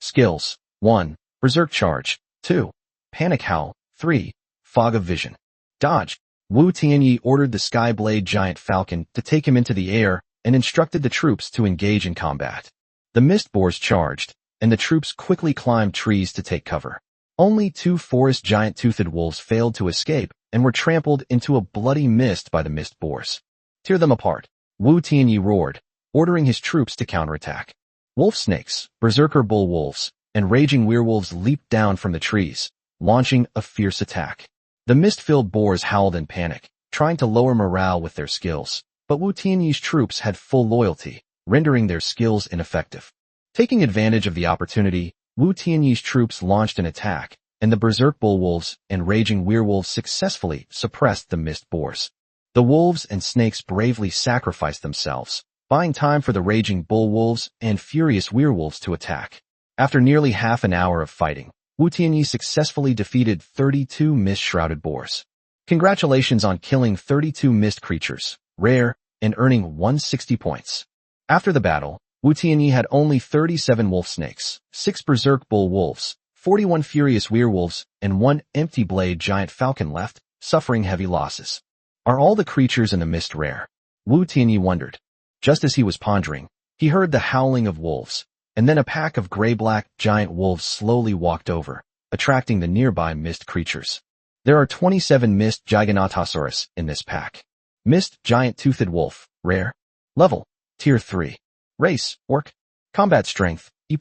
Speaker 1: Skills, 1. Berserk Charge, 2. Panic Howl, 3. Fog of Vision. Dodge. Wu Tianyi ordered the Skyblade Giant Falcon to take him into the air and instructed the troops to engage in combat. The mist boars charged, and the troops quickly climbed trees to take cover. Only 2 forest giant-toothed wolves failed to escape and were trampled into a bloody mist by the mist boars. Tear them apart. Wu Tianyi roared, ordering his troops to counterattack. Wolf snakes, berserker bull wolves, and raging werewolves leaped down from the trees, launching a fierce attack. The mist-filled boars howled in panic, trying to lower morale with their skills, but Wu Tianyi's troops had full loyalty, rendering their skills ineffective. Taking advantage of the opportunity, Wu Tianyi's troops launched an attack, and the berserk bull wolves and raging werewolves successfully suppressed the mist boars. The wolves and snakes bravely sacrificed themselves, buying time for the raging bull wolves and furious werewolves to attack. After nearly half an hour of fighting, Wu Tianyi successfully defeated 32 mist-shrouded boars. Congratulations on killing 32 mist creatures, rare, and earning 160 points. After the battle, Wu Tianyi had only 37 wolf snakes, 6 berserk bull wolves, 41 furious werewolves, and 1 empty blade giant falcon left, suffering heavy losses. Are all the creatures in the mist rare? Wu Tianyi wondered. Just as he was pondering, he heard the howling of wolves, and then a pack of gray-black giant wolves slowly walked over, attracting the nearby mist creatures. There are 27 mist Giganotosaurus in this pack. Mist giant-toothed wolf, rare. Level, Tier 3. Race, Orc. Combat Strength, E+.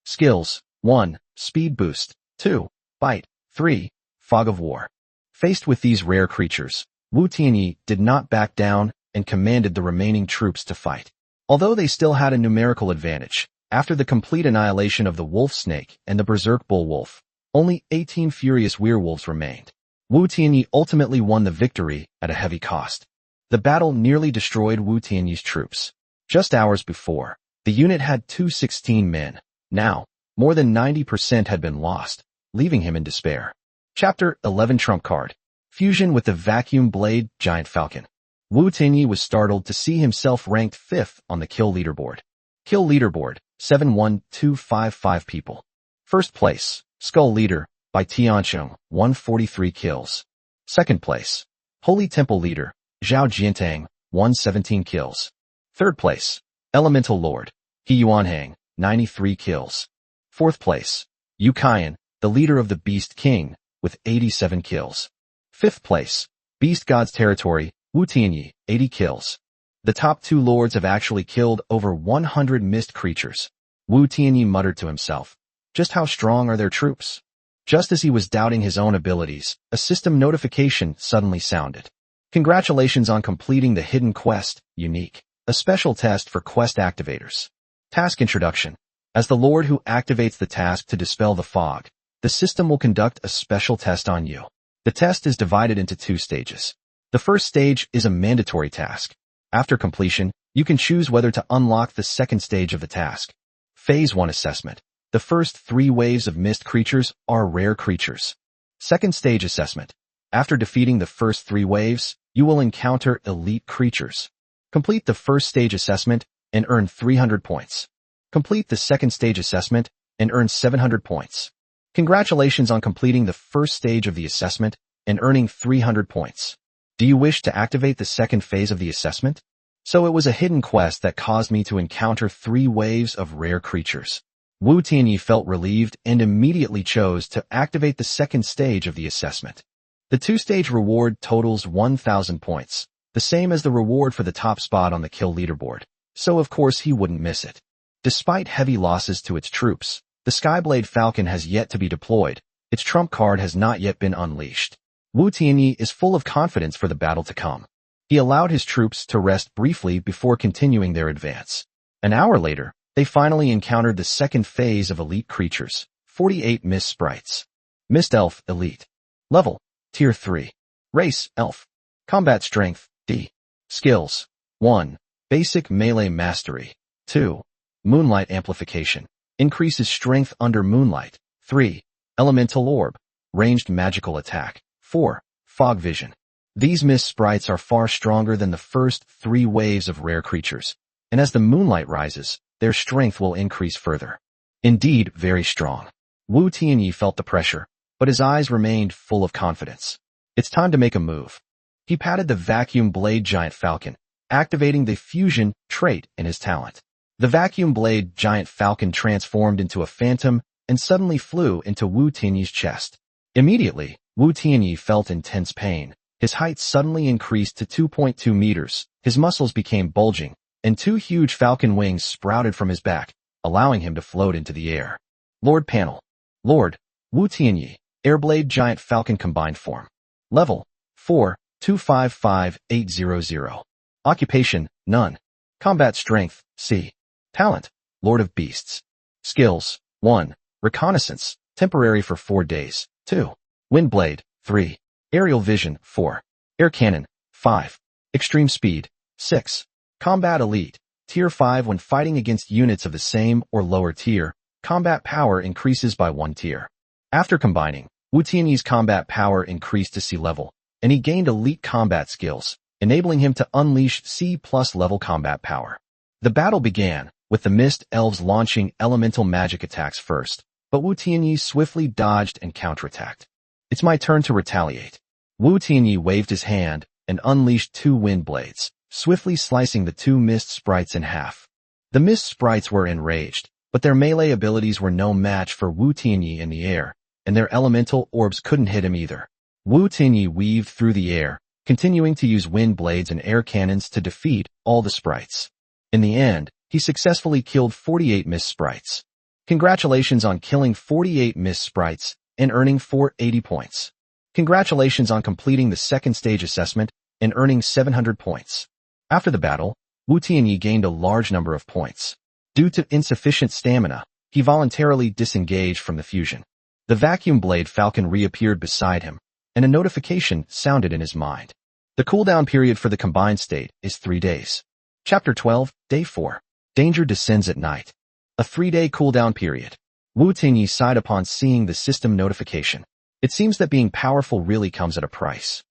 Speaker 1: Skills, 1. Speed Boost, 2. Bite, 3. Fog of War. Faced with these rare creatures, Wu Tianyi did not back down and commanded the remaining troops to fight. Although they still had a numerical advantage, after the complete annihilation of the wolf snake and the berserk bull wolf, only 18 furious werewolves remained. Wu Tianyi ultimately won the victory at a heavy cost. The battle nearly destroyed Wu Tianyi's troops. Just hours before, the unit had 216 men. Now, more than 90% had been lost, leaving him in despair. Chapter 11 Trump Card. Fusion with the Vacuum Blade Giant Falcon. Wu Tianyi was startled to see himself ranked 5th on the kill leaderboard. Kill leaderboard, 71255 people. First place, Skull Leader, by Tiancheng, 143 kills. Second place, Holy Temple Leader, Zhao Jiantang, 117 kills. Third place, Elemental Lord, He Yuanhang, 93 kills. Fourth place, Yu Qian, the leader of the Beast King, with 87 kills. Fifth place, Beast God's Territory, Wu Tianyi, 80 kills. The top 2 lords have actually killed over 100 mist creatures. Wu Tianyi muttered to himself. Just how strong are their troops? Just as he was doubting his own abilities, a system notification suddenly sounded. Congratulations on completing the hidden quest, Unique, a special test for quest activators. Task Introduction. As the lord who activates the task to dispel the fog, the system will conduct a special test on you. The test is divided into 2 stages. The first stage is a mandatory task. After completion, you can choose whether to unlock the second stage of the task. Phase 1 Assessment. The first 3 waves of mist creatures are rare creatures. Second stage Assessment. After defeating the first 3 waves, you will encounter elite creatures. Complete the first stage assessment and earn 300 points. Complete the second stage assessment and earn 700 points. Congratulations on completing the first stage of the assessment and earning 300 points. Do you wish to activate the second phase of the assessment? So it was a hidden quest that caused me to encounter 3 waves of rare creatures. Wu Tianyi felt relieved and immediately chose to activate the second stage of the assessment. The 2-stage reward totals 1,000 points, the same as the reward for the top spot on the kill leaderboard, so of course he wouldn't miss it. Despite heavy losses to its troops, the Skyblade Falcon has yet to be deployed. Its trump card has not yet been unleashed. Wu Tianyi is full of confidence for the battle to come. He allowed his troops to rest briefly before continuing their advance. An hour later, they finally encountered the second phase of elite creatures, 48 Mist Sprites. Mist Elf Elite. Level, Tier 3. Race, Elf. Combat Strength, D. Skills. 1. Basic Melee Mastery. 2. Moonlight Amplification. Increases strength under moonlight. 3. Elemental Orb. Ranged magical attack. 4. Fog Vision. These mist sprites are far stronger than the first 3 waves of rare creatures, and as the moonlight rises, their strength will increase further. Indeed, very strong. Wu Tianyi felt the pressure, but his eyes remained full of confidence. It's time to make a move. He patted the vacuum blade giant falcon, activating the fusion trait in his talent. The vacuum blade giant falcon transformed into a phantom and suddenly flew into Wu Tianyi's chest. Immediately, Wu Tianyi felt intense pain. His height suddenly increased to 2.2 meters, his muscles became bulging, and 2 huge falcon wings sprouted from his back, allowing him to float into the air. Lord Panel. Lord, Wu Tianyi, Airblade Giant Falcon Combined Form. Level, 4, 255800. Occupation, None. Combat Strength, C. Talent, Lord of Beasts. Skills, 1. Reconnaissance, temporary for 4 days. 2. Windblade, 3. Aerial Vision, 4. Air Cannon, 5. Extreme Speed, 6. Combat Elite, Tier 5. When fighting against units of the same or lower tier, combat power increases by 1 tier. After combining, Wu Tianyi's combat power increased to C level, and he gained elite combat skills, enabling him to unleash C+ level combat power. The battle began, with the Mist Elves launching elemental magic attacks first, but Wu Tianyi swiftly dodged and counterattacked. It's my turn to retaliate. Wu Tianyi waved his hand and unleashed 2 wind blades, swiftly slicing the 2 mist sprites in half. The mist sprites were enraged, but their melee abilities were no match for Wu Tianyi in the air, and their elemental orbs couldn't hit him either. Wu Tianyi weaved through the air, continuing to use wind blades and air cannons to defeat all the sprites. In the end, he successfully killed 48 mist sprites. Congratulations on killing 48 mist sprites and earning 480 points. Congratulations on completing the second stage assessment and earning 700 points. After the battle, Wu Tianyi gained a large number of points. Due to insufficient stamina, he voluntarily disengaged from the fusion. The vacuum blade falcon reappeared beside him, and a notification sounded in his mind. The cooldown period for the combined state is 3 days. Chapter 12, Day 4. Danger descends at night. A 3-day cooldown period. Wu Tianyi sighed upon seeing the system notification. It seems that being powerful really comes at a price.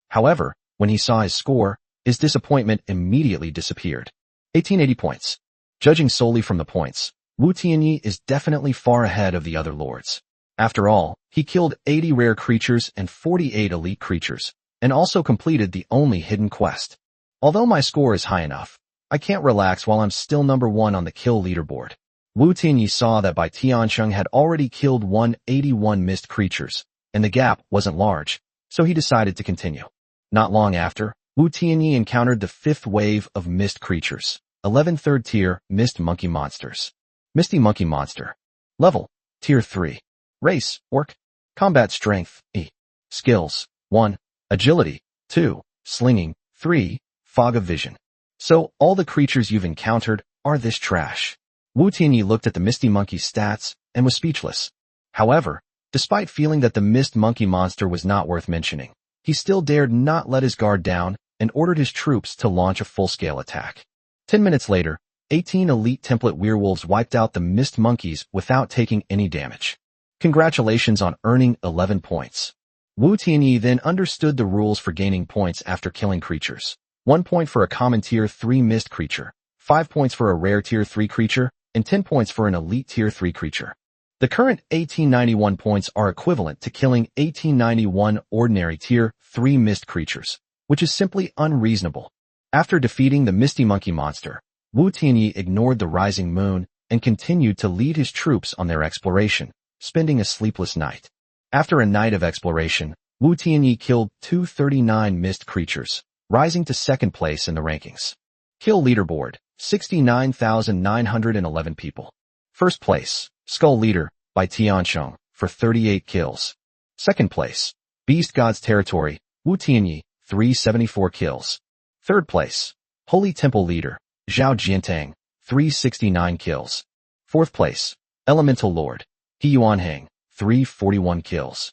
Speaker 1: However, when he saw his score, his disappointment immediately disappeared. 1880 points. Judging solely from the points, Wu Tianyi is definitely far ahead of the other lords. After all, he killed 80 rare creatures and 48 elite creatures, and also completed the only hidden quest. Although my score is high enough, I can't relax while I'm still number 1 on the kill leaderboard. Wu Tianyi saw that Bai Tiansheng had already killed 181 mist creatures, and the gap wasn't large, so he decided to continue. Not long after, Wu Tianyi encountered the 5th wave of mist creatures, 11 third-tier mist monkey monsters. Misty Monkey Monster. Level, Tier 3. Race, Orc. Combat Strength, E. Skills, 1. Agility, 2. Slinging, 3. Fog of Vision. So, all the creatures you've encountered are this trash. Wu Tianyi looked at the Misty Monkey's stats and was speechless. However, despite feeling that the Mist Monkey monster was not worth mentioning, he still dared not let his guard down and ordered his troops to launch a full-scale attack. 10 minutes later, 18 elite template werewolves wiped out the Mist Monkeys without taking any damage. Congratulations on earning 11 points. Wu Tianyi then understood the rules for gaining points after killing creatures. 1 point for a common tier 3 mist creature, 5 points for a rare tier 3 creature, and 10 points for an elite tier 3 creature. The current 1891 points are equivalent to killing 1891 ordinary tier 3 mist creatures, which is simply unreasonable. After defeating the Misty Monkey monster, Wu Tianyi ignored the rising moon and continued to lead his troops on their exploration, spending a sleepless night. After a night of exploration, Wu Tianyi killed 239 mist creatures, rising to 2nd place in the rankings. Kill leaderboard, 69,911 people. 1st place, Skull Leader, by Tiansheng, for 38 kills. 2nd place, Beast God's Territory, Wu Tianyi, 374 kills. 3rd place, Holy Temple Leader, Zhao Jiantang, 369 kills. 4th place, Elemental Lord, He Yuanhang, 341 kills.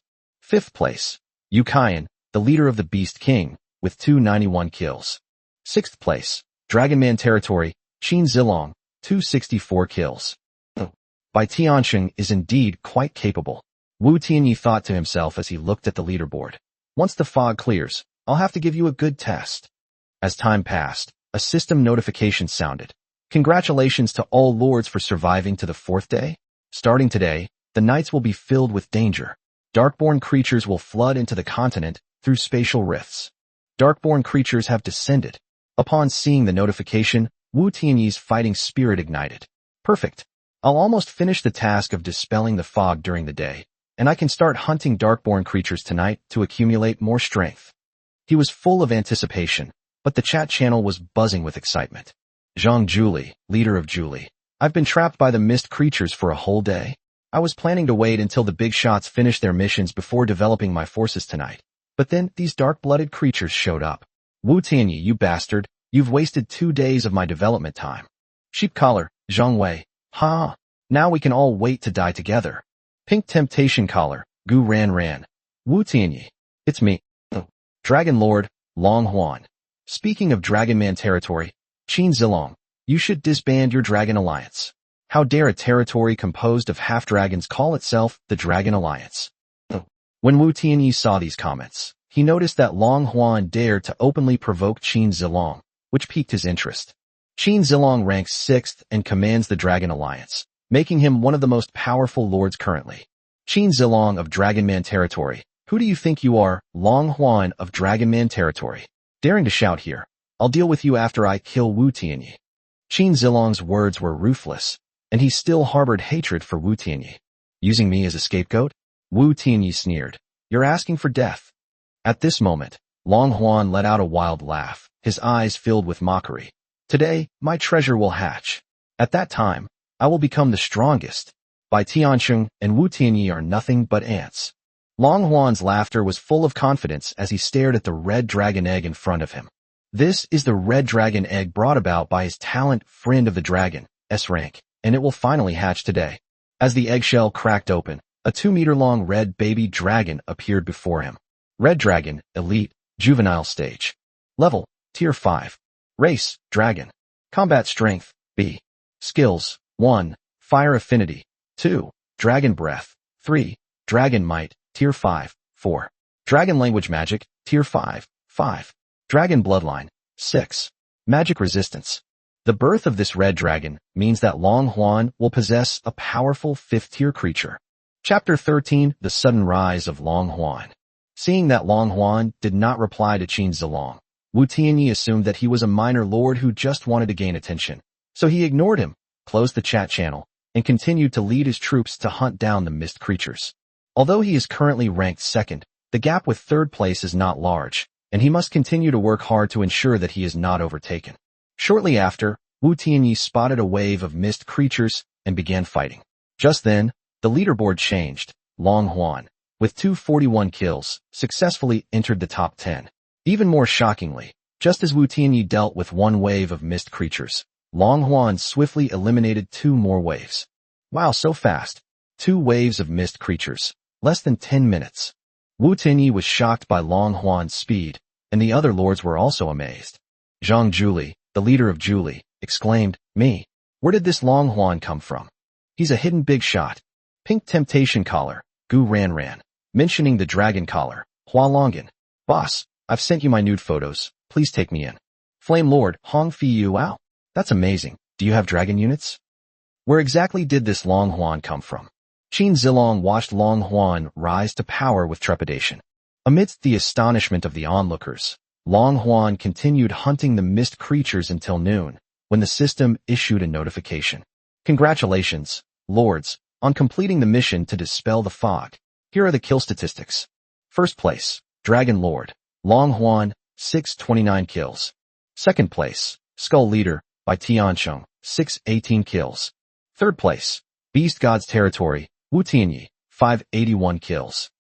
Speaker 1: 5th place, Yu Kaiyan, the leader of the Beast King, with 291 kills. 6th place, Dragon Man Territory, Qin Zilong, 264 kills. Bai Tianxing is indeed quite capable. Wu Tianyi thought to himself as he looked at the leaderboard. Once the fog clears, I'll have to give you a good test. As time passed, a system notification sounded. Congratulations to all lords for surviving to the 4th day. Starting today, the nights will be filled with danger. Darkborn creatures will flood into the continent through spatial rifts. Darkborn creatures have descended. Upon seeing the notification, Wu Tianyi's fighting spirit ignited. Perfect. I'll almost finish the task of dispelling the fog during the day, and I can start hunting Darkborn creatures tonight to accumulate more strength. He was full of anticipation, but the chat channel was buzzing with excitement. Zhang Julie, leader of Julie. I've been trapped by the mist creatures for a whole day. I was planning to wait until the big shots finish their missions before developing my forces tonight. But then these dark-blooded creatures showed up. Wu Tianyi, you bastard, you've wasted 2 days of my development time. Sheep Collar, Zhang Wei. Ha! Now we can all wait to die together. Pink Temptation Collar, Gu Ran Ran. Wu Tianyi. It's me. Dragon Lord, Long Huan. Speaking of Dragon Man territory, Qin Zilong, you should disband your Dragon Alliance. How dare a territory composed of half-dragons call itself the Dragon Alliance? When Wu Tianyi saw these comments, he noticed that Long Huan dared to openly provoke Qin Zilong, which piqued his interest. Qin Zilong ranks 6th and commands the Dragon Alliance, making him one of the most powerful lords currently. Qin Zilong of Dragon Man territory, who do you think you are, Long Huan of Dragon Man territory? Daring to shout here, I'll deal with you after I kill Wu Tianyi. Qin Zilong's words were ruthless, and he still harbored hatred for Wu Tianyi. Using me as a scapegoat? Wu Tianyi sneered. You're asking for death. At this moment, Long Huan let out a wild laugh, his eyes filled with mockery. Today, my treasure will hatch. At that time, I will become the strongest. Bai Tianxing and Wu Tianyi are nothing but ants. Long Huan's laughter was full of confidence as he stared at the red dragon egg in front of him. This is the red dragon egg brought about by his talent Friend of the Dragon, S rank, and it will finally hatch today. As the eggshell cracked open, a 2-meter-long red baby dragon appeared before him. Red Dragon, Elite, Juvenile Stage. Level, Tier 5. Race, Dragon. Combat Strength, B. Skills, 1. Fire Affinity, 2. Dragon Breath, 3. Dragon Might, Tier 5, 4. Dragon Language Magic, Tier 5, 5. Dragon Bloodline, 6. Magic Resistance. The birth of this red dragon means that Long Huan will possess a powerful 5th-tier creature. Chapter 13, The Sudden Rise of Long Huan. Seeing that Long Huan did not reply to Qin Zilong, Wu Tianyi assumed that he was a minor lord who just wanted to gain attention. So he ignored him, closed the chat channel, and continued to lead his troops to hunt down the mist creatures. Although he is currently ranked 2nd, the gap with 3rd place is not large, and he must continue to work hard to ensure that he is not overtaken. Shortly after, Wu Tianyi spotted a wave of mist creatures and began fighting. Just then, the leaderboard changed. Long Huan, with 241 kills, successfully entered the top 10. Even more shockingly, just as Wu Tianyi dealt with one wave of mist creatures, Long Huan swiftly eliminated 2 more waves. Wow, so fast. 2 waves of mist creatures, less than 10 minutes. Wu Tianyi was shocked by Long Huan's speed, and the other lords were also amazed. Zhang Julie, the leader of Julie, exclaimed, Me, where did this Long Huan come from? He's a hidden big shot. Pink Temptation Collar, Gu Ran Ran, mentioning the Dragon Collar, Hua Longan. Boss, I've sent you my nude photos, please take me in. Flame Lord, Hong Fi Yu Wow. That's amazing, do you have dragon units? Where exactly did this Long Huan come from? Qin Zilong watched Long Huan rise to power with trepidation. Amidst the astonishment of the onlookers, Long Huan continued hunting the mist creatures until noon, when the system issued a notification. Congratulations, lords, on completing the mission to dispel the fog. Here are the kill statistics. 1st place, Dragon Lord, Long Huan, 629 kills. 2nd place, Skull Leader, Bai Tianxing, 618 kills. 3rd place, Beast God's Territory, Wu Tianyi, 581 kills.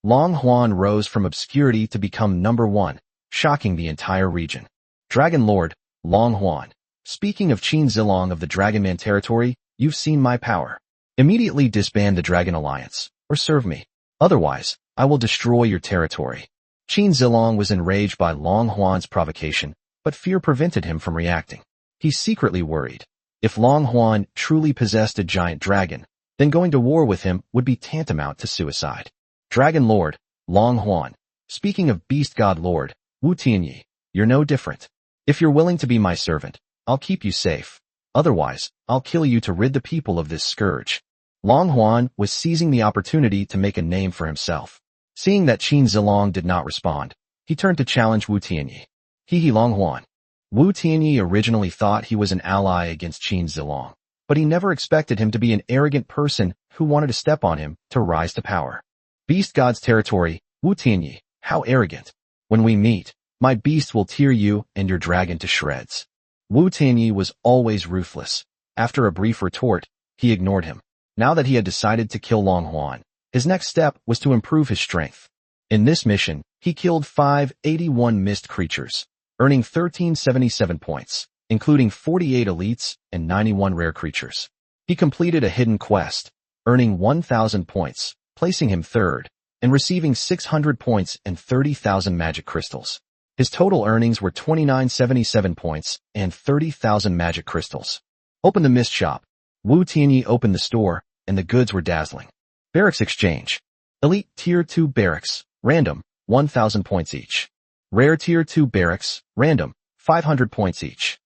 Speaker 1: Long Huan rose from obscurity to become number 1, shocking the entire region. Dragon Lord, Long Huan. Speaking of Qin Zilong of the Dragon Man territory, you've seen my power. Immediately disband the Dragon Alliance, or serve me. Otherwise, I will destroy your territory. Qin Zilong was enraged by Long Huan's provocation, but fear prevented him from reacting. He secretly worried. If Long Huan truly possessed a giant dragon, then going to war with him would be tantamount to suicide. Dragon Lord, Long Huan. Speaking of Beast God Lord, Wu Tianyi, you're no different. If you're willing to be my servant, I'll keep you safe. Otherwise, I'll kill you to rid the people of this scourge. Long Huan was seizing the opportunity to make a name for himself. Seeing that Qin Zilong did not respond, he turned to challenge Wu Tianyi. He Long Huan. Wu Tianyi originally thought he was an ally against Qin Zilong, but he never expected him to be an arrogant person who wanted to step on him to rise to power. Beast God's territory, Wu Tianyi, how arrogant. When we meet, my beast will tear you and your dragon to shreds. Wu Tianyi was always ruthless. After a brief retort, he ignored him. Now that he had decided to kill Long Huan, his next step was to improve his strength. In this mission, he killed 581 mist creatures, earning 1377 points, including 48 elites and 91 rare creatures. He completed a hidden quest, earning 1,000 points, placing him third, and receiving 600 points and 30,000 magic crystals. His total earnings were 2977 points and 30,000 magic crystals. Open the mist shop. Wu Tianyi opened the store, and the goods were dazzling. Barracks exchange. Elite Tier 2 barracks, random, 1,000 points each. Rare Tier 2 barracks, random, 500 points each.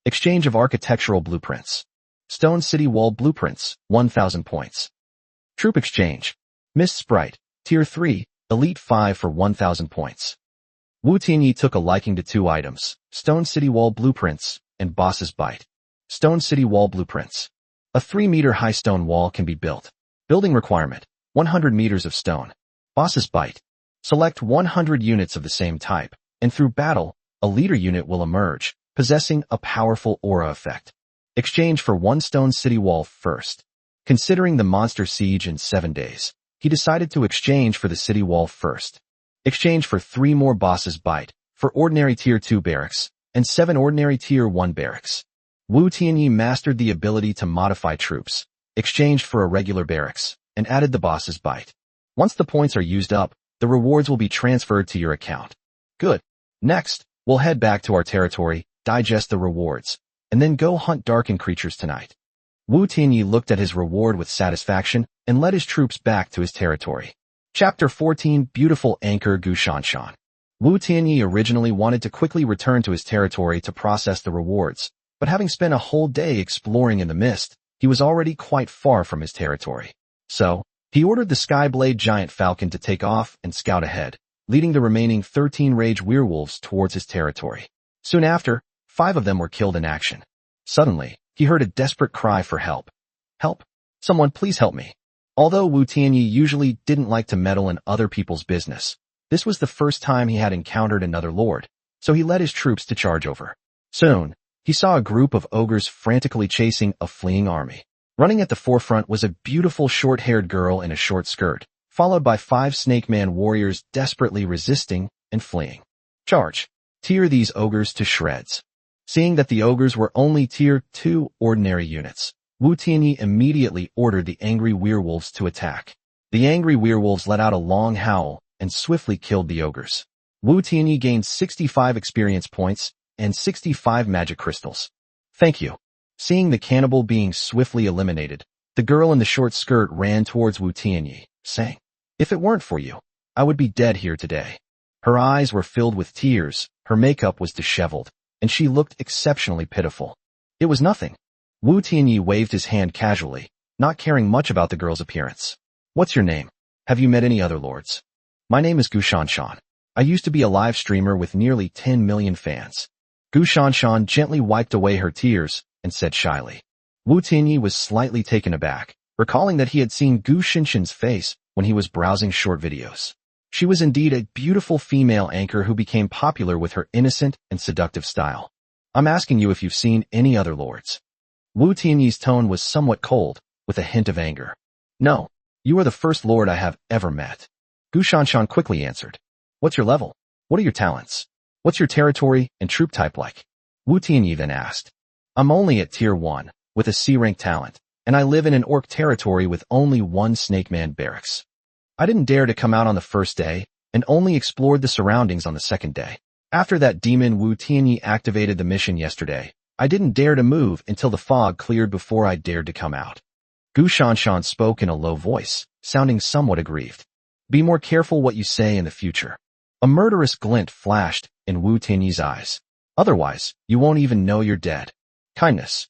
Speaker 1: Exchange of architectural blueprints. Stone city wall blueprints, 1,000 points. Troop exchange. Mist sprite, Tier 3, Elite 5 for 1,000 points. Wu Tianyi took a liking to two items, Stone City Wall Blueprints and Boss's Bite. Stone City Wall Blueprints. A 3-meter high stone wall can be built. Building requirement, 100 meters of stone. Boss's Bite. Select 100 units of the same type, and through battle, a leader unit will emerge, possessing a powerful aura effect. Exchange for one stone city wall first. Considering the monster siege in 7 days, he decided to exchange for the city wall first. Exchange for 3 more Boss's Bite, for ordinary Tier 2 barracks, and 7 ordinary Tier 1 barracks. Wu Tianyi mastered the ability to modify troops, exchanged for a regular barracks, and added the Boss's Bite. Once the points are used up, the rewards will be transferred to your account. Good. Next, we'll head back to our territory, digest the rewards, and then go hunt darkened creatures tonight. Wu Tianyi looked at his reward with satisfaction and led his troops back to his territory. Chapter 14 Beautiful Anchor Gu Shanshan. Wu Tianyi originally wanted to quickly return to his territory to process the rewards, but having spent a whole day exploring in the mist, he was already quite far from his territory. So, he ordered the Skyblade Giant Falcon to take off and scout ahead, leading the remaining 13 rage werewolves towards his territory. Soon after, 5 of them were killed in action. Suddenly, he heard a desperate cry for help. Help! Someone please help me. Although Wu Tianyi usually didn't like to meddle in other people's business, this was the first time he had encountered another lord, so he led his troops to charge over. Soon, he saw a group of ogres frantically chasing a fleeing army. Running at the forefront was a beautiful short-haired girl in a short skirt, followed by 5 Snake Man warriors desperately resisting and fleeing. Charge! Tear these ogres to shreds. Seeing that the ogres were only Tier 2 ordinary units, Wu Tianyi immediately ordered the angry werewolves to attack. The angry werewolves let out a long howl and swiftly killed the ogres. Wu Tianyi gained 65 experience points and 65 magic crystals. Thank you. Seeing the cannibal being swiftly eliminated, the girl in the short skirt ran towards Wu Tianyi, saying, "If it weren't for you, I would be dead here today." Her eyes were filled with tears, her makeup was disheveled, and she looked exceptionally pitiful. It was nothing. Wu Tianyi waved his hand casually, not caring much about the girl's appearance. What's your name? Have you met any other lords? My name is Gu Shanshan. I used to be a live streamer with nearly 10 million fans. Gu Shanshan gently wiped away her tears and said shyly. Wu Tianyi was slightly taken aback, recalling that he had seen Gu Shanshan's face when he was browsing short videos. She was indeed a beautiful female anchor who became popular with her innocent and seductive style. I'm asking you if you've seen any other lords. Wu Tianyi's tone was somewhat cold, with a hint of anger. No, you are the first lord I have ever met. Gu Shanshan quickly answered. What's your level? What are your talents? What's your territory and troop type like? Wu Tianyi then asked. I'm only at Tier 1, with a C-rank talent, and I live in an orc territory with only 1 Snake Man barracks. I didn't dare to come out on the first day, and only explored the surroundings on the second day. After that demon Wu Tianyi activated the mission yesterday, I didn't dare to move until the fog cleared before I dared to come out. Gu Shanshan spoke in a low voice, sounding somewhat aggrieved. Be more careful what you say in the future. A murderous glint flashed in Wu Tianyi's eyes. Otherwise, you won't even know you're dead. Kindness.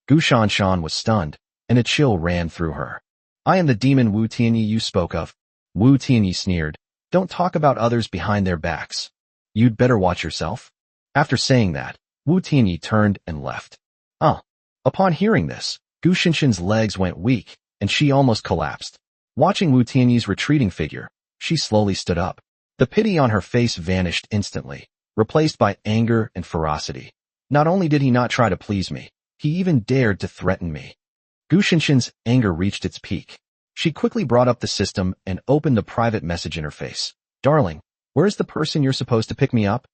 Speaker 1: Gu Shanshan was stunned, and a chill ran through her. I am the demon Wu Tianyi you spoke of. Wu Tianyi sneered. Don't talk about others behind their backs. You'd better watch yourself. After saying that, Wu Tianyi turned and left. Upon hearing this, Gu Shinshin's legs went weak, and she almost collapsed. Watching Wu Tianyi's retreating figure, she slowly stood up. The pity on her face vanished instantly, replaced by anger and ferocity. Not only did he not try to please me, he even dared to threaten me. Gu Shinshin's anger reached its peak. She quickly brought up the system and opened the private message interface. Darling, where's the person you're supposed to pick me up?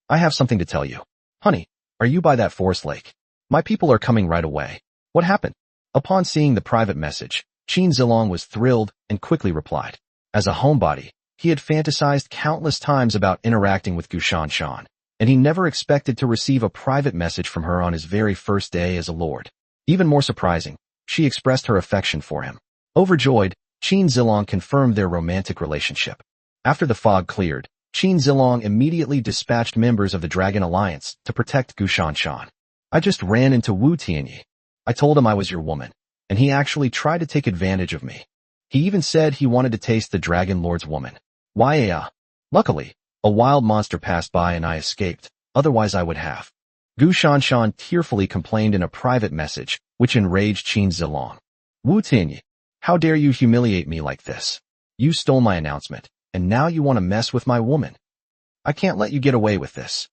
Speaker 1: I have something to tell you. Honey, are you by that forest lake? My people are coming right away. What happened? Upon seeing the private message, Qin Zilong was thrilled and quickly replied. As a homebody, he had fantasized countless times about interacting with Gu Shanshan, and he never expected to receive a private message from her on his very first day as a lord. Even more surprising, she expressed her affection for him. Overjoyed, Qin Zilong confirmed their romantic relationship. After the fog cleared, Qin Zilong immediately dispatched members of the Dragon Alliance to protect Gu Shanshan. I just ran into Wu Tianyi. I told him I was your woman, and he actually tried to take advantage of me. He even said he wanted to taste the Dragon Lord's woman. Luckily, a wild monster passed by and I escaped, otherwise I would have. Gu Shanshan tearfully complained in a private message, which enraged Qin Zilong. Wu Tianyi, how dare you humiliate me like this? You stole my announcement, and now you want to mess with my woman. I can't let you get away with this.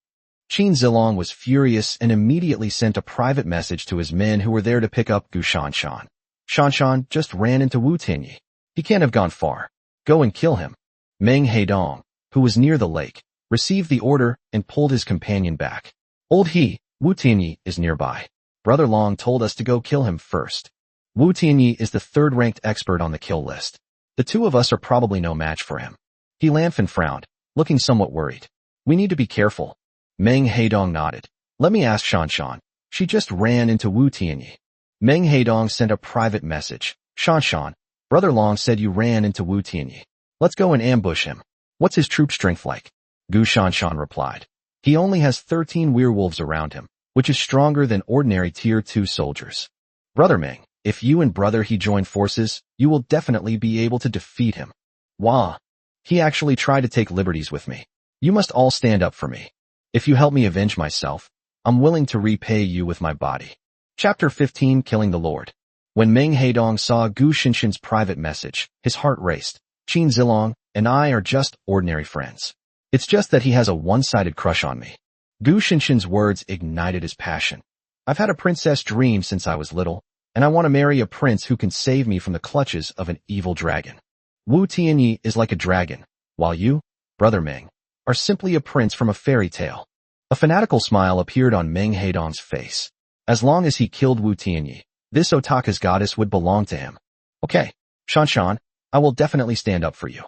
Speaker 1: Qin Zilong was furious and immediately sent a private message to his men who were there to pick up Gu Shanshan. Shanshan just ran into Wu Tianyi. He can't have gone far. Go and kill him. Meng Heidong, who was near the lake, received the order and pulled his companion back. Old He, Wu Tianyi, is nearby. Brother Long told us to go kill him first. Wu Tianyi is the third-ranked expert on the kill list. The two of us are probably no match for him. He Lanfin frowned, looking somewhat worried. We need to be careful. Meng Heidong nodded. Let me ask Shanshan. She just ran into Wu Tianyi. Meng Heidong sent a private message. Shanshan, Brother Long said you ran into Wu Tianyi. Let's go and ambush him. What's his troop strength like? Gu Shanshan replied. He only has 13 werewolves around him, which is stronger than ordinary tier 2 soldiers. Brother Meng, if you and Brother He join forces, you will definitely be able to defeat him. Wah! He actually tried to take liberties with me. You must all stand up for me. If you help me avenge myself, I'm willing to repay you with my body. Chapter 15 Killing the Lord. When Meng Heidong saw Gu Shinshin's private message, his heart raced. Qin Zilong and I are just ordinary friends. It's just that he has a one-sided crush on me. Gu Shinshin's words ignited his passion. I've had a princess dream since I was little, and I want to marry a prince who can save me from the clutches of an evil dragon. Wu Tianyi is like a dragon, while you, Brother Meng, are simply a prince from a fairy tale. A fanatical smile appeared on Meng Heidong's face. As long as he killed Wu Tianyi, this Otaka's goddess would belong to him. Okay, Shanshan, I will definitely stand up for you.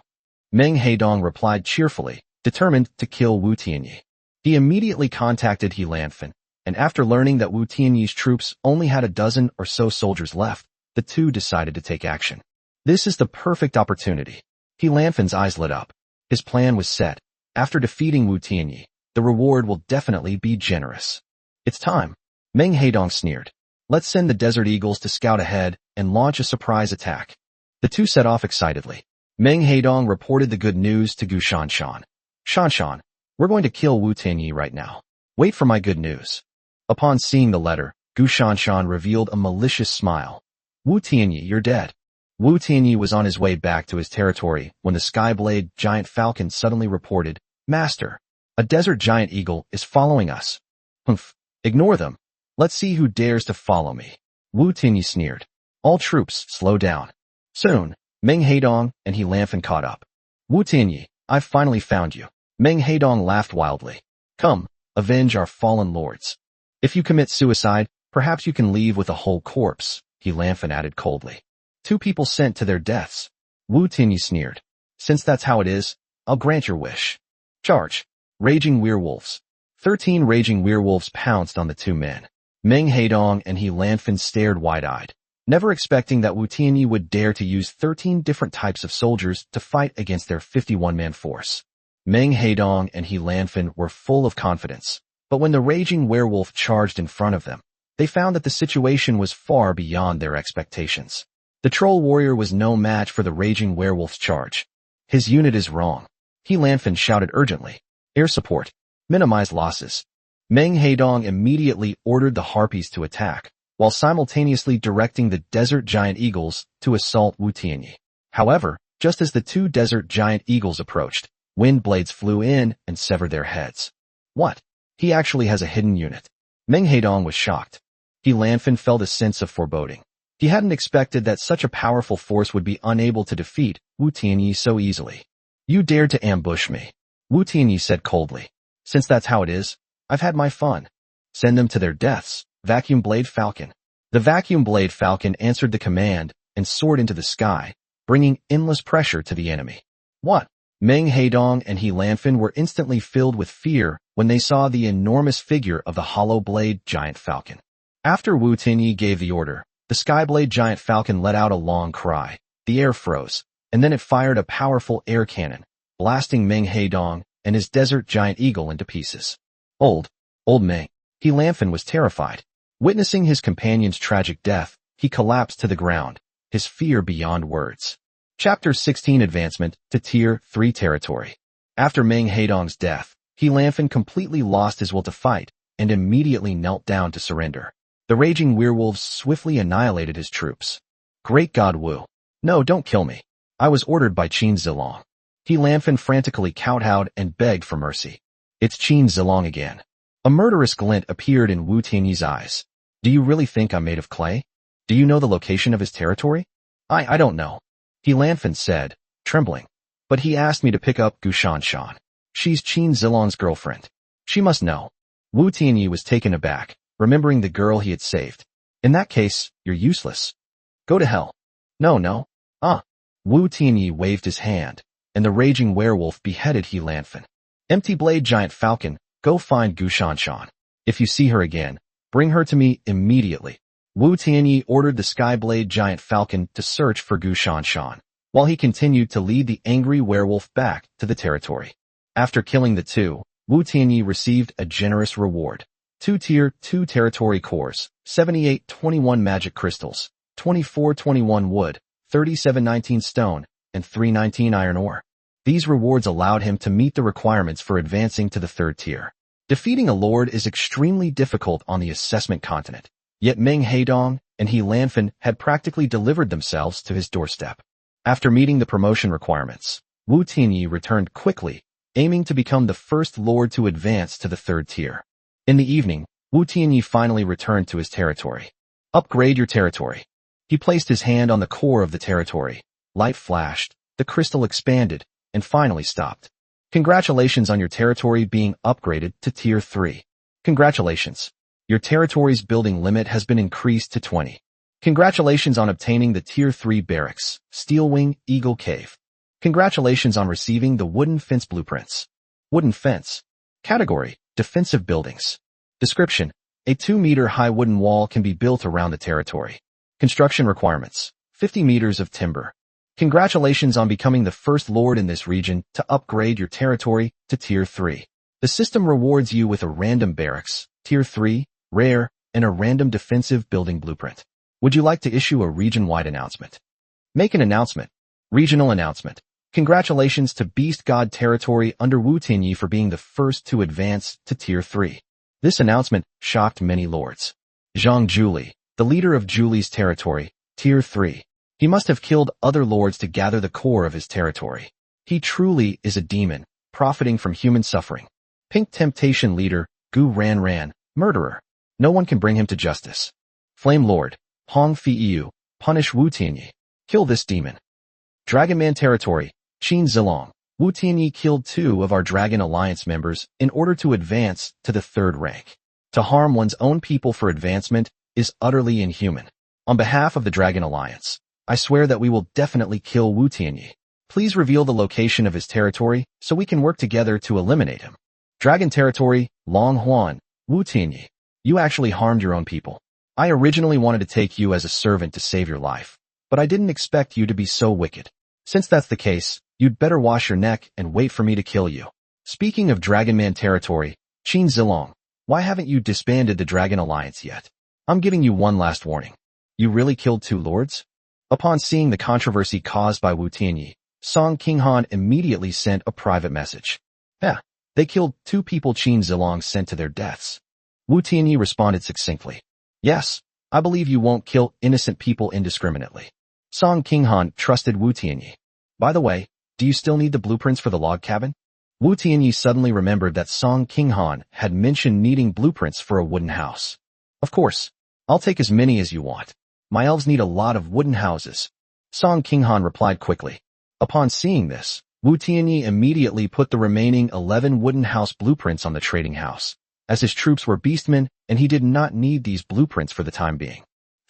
Speaker 1: Meng Heidong replied cheerfully, determined to kill Wu Tianyi. He immediately contacted He Lanfin, and after learning that Wu Tianyi's troops only had a dozen or so soldiers left, the two decided to take action. This is the perfect opportunity. He Lanfin's eyes lit up. His plan was set. After defeating Wu Tianyi, the reward will definitely be generous. It's time. Meng Heidong sneered. Let's send the Desert Eagles to scout ahead and launch a surprise attack. The two set off excitedly. Meng Heidong reported the good news to Gu Shanshan. Shanshan, we're going to kill Wu Tianyi right now. Wait for my good news. Upon seeing the letter, Gu Shanshan revealed a malicious smile. Wu Tianyi, you're dead. Wu Tianyi was on his way back to his territory when the Skyblade giant falcon suddenly reported, Master, a desert giant eagle is following us. Humph, ignore them. Let's see who dares to follow me. Wu Tianyi sneered. All troops, slow down. Soon, Meng Heidong and He Lanfin caught up. Wu Tianyi, I've finally found you. Meng Heidong laughed wildly. Come, avenge our fallen lords. If you commit suicide, perhaps you can leave with a whole corpse, He Lanfin added coldly. 2 people sent to their deaths. Wu Tianyi sneered. Since that's how it is, I'll grant your wish. Charge. Raging werewolves. 13 raging werewolves pounced on the two men. Meng Heidong and He Lanfin stared wide-eyed, never expecting that Wu Tianyi would dare to use 13 different types of soldiers to fight against their 51-man force. Meng Heidong and He Lanfin were full of confidence, but when the raging werewolf charged in front of them, they found that the situation was far beyond their expectations. The troll warrior was no match for the raging werewolf's charge. His unit is wrong. He Lanfin shouted urgently. Air support. Minimize losses. Meng Heidong immediately ordered the harpies to attack, while simultaneously directing the desert giant eagles to assault Wu Tianyi. However, just as the two desert giant eagles approached, wind blades flew in and severed their heads. What? He actually has a hidden unit. Meng Heidong was shocked. He Lanfin felt a sense of foreboding. He hadn't expected that such a powerful force would be unable to defeat Wu Tianyi so easily. You dared to ambush me, Wu Tianyi said coldly. Since that's how it is, I've had my fun. Send them to their deaths, Vacuum Blade Falcon. The Vacuum Blade Falcon answered the command and soared into the sky, bringing endless pressure to the enemy. What? Meng Heidong and He Lanfin were instantly filled with fear when they saw the enormous figure of the Hollow Blade Giant Falcon. After Wu Tianyi gave the order, the Skyblade Giant Falcon let out a long cry. The air froze, and then it fired a powerful air cannon, blasting Meng Heidong and his desert giant eagle into pieces. Old Meng. He Lanfin was terrified. Witnessing his companion's tragic death, he collapsed to the ground, his fear beyond words. Chapter 16 Advancement to Tier 3 Territory. After Meng Heidong's death, He Lanfin completely lost his will to fight and immediately knelt down to surrender. The raging werewolves swiftly annihilated his troops. Great God Wu. No, don't kill me. I was ordered by Qin Zilong. He Lanfin frantically kowtowed and begged for mercy. It's Qin Zilong again. A murderous glint appeared in Wu Tianyi's eyes. Do you really think I'm made of clay? Do you know the location of his territory? I don't know. He Lanfin said, trembling. But he asked me to pick up Gu Shanshan. She's Qin Zilong's girlfriend. She must know. Wu Tianyi was taken aback, remembering the girl he had saved. In that case, you're useless. Go to hell. No. Wu Tianyi waved his hand, and the raging werewolf beheaded He Lanfin. Empty Blade Giant Falcon, go find Gu Shanshan. If you see her again, bring her to me immediately. Wu Tianyi ordered the Skyblade Giant Falcon to search for Gu Shanshan, while he continued to lead the angry werewolf back to the territory. After killing the two, Wu Tianyi received a generous reward. 2 Tier 2 Territory Cores, 7821 Magic Crystals, 2421 Wood, 3719 Stone, and 319 Iron Ore. These rewards allowed him to meet the requirements for advancing to the 3rd tier. Defeating a lord is extremely difficult on the assessment continent, yet Meng Heidong and He Lanfin had practically delivered themselves to his doorstep. After meeting the promotion requirements, Wu Tianyi returned quickly, aiming to become the first lord to advance to the 3rd tier. In the evening, Wu Tianyi finally returned to his territory. Upgrade your territory. He placed his hand on the core of the territory. Light flashed, the crystal expanded, and finally stopped. Congratulations on your territory being upgraded to Tier 3. Congratulations. Your territory's building limit has been increased to 20. Congratulations on obtaining the Tier 3 barracks, Steelwing Eagle Cave. Congratulations on receiving the wooden fence blueprints. Wooden fence. Category, defensive buildings. Description, a 2-meter high wooden wall can be built around the territory. Construction requirements, 50 meters of timber. Congratulations on becoming the first lord in this region to upgrade your territory to Tier 3. The system rewards you with a random barracks, Tier 3, rare, and a random defensive building blueprint. Would you like to issue a region-wide announcement? Make an announcement. Regional announcement. Congratulations to Beast God territory under Wu Tianyi for being the first to advance to Tier 3. This announcement shocked many lords. Zhang Juli, the leader of Juli's territory, Tier 3. He must have killed other lords to gather the core of his territory. He truly is a demon, profiting from human suffering. Pink Temptation leader, Gu Ran, murderer. No one can bring him to justice. Flame Lord, Hong Feiyu, punish Wu Tianyi. Kill this demon. Dragonman territory, Qin Zilong. Wu Tianyi killed 2 of our Dragon Alliance members in order to advance to the 3rd rank. To harm one's own people for advancement is utterly inhuman. On behalf of the Dragon Alliance, I swear that we will definitely kill Wu Tianyi. Please reveal the location of his territory so we can work together to eliminate him. Dragon territory, Long Huan, Wu Tianyi. You actually harmed your own people. I originally wanted to take you as a servant to save your life, but I didn't expect you to be so wicked. Since that's the case, you'd better wash your neck and wait for me to kill you. Speaking of Dragon Man territory, Qin Zilong, why haven't you disbanded the Dragon Alliance yet? I'm giving you one last warning. You really killed 2 lords? Upon seeing the controversy caused by Wu Tianyi, Song Qinghan immediately sent a private message. Yeah, they killed 2 people Qin Zilong sent to their deaths. Wu Tianyi responded succinctly. Yes, I believe you won't kill innocent people indiscriminately. Song Qinghan trusted Wu Tianyi. By the way, do you still need the blueprints for the log cabin? Wu Tianyi suddenly remembered that Song Qinghan had mentioned needing blueprints for a wooden house. Of course, I'll take as many as you want. My elves need a lot of wooden houses. Song Qinghan replied quickly. Upon seeing this, Wu Tianyi immediately put the remaining 11 wooden house blueprints on the trading house, as his troops were beastmen and he did not need these blueprints for the time being.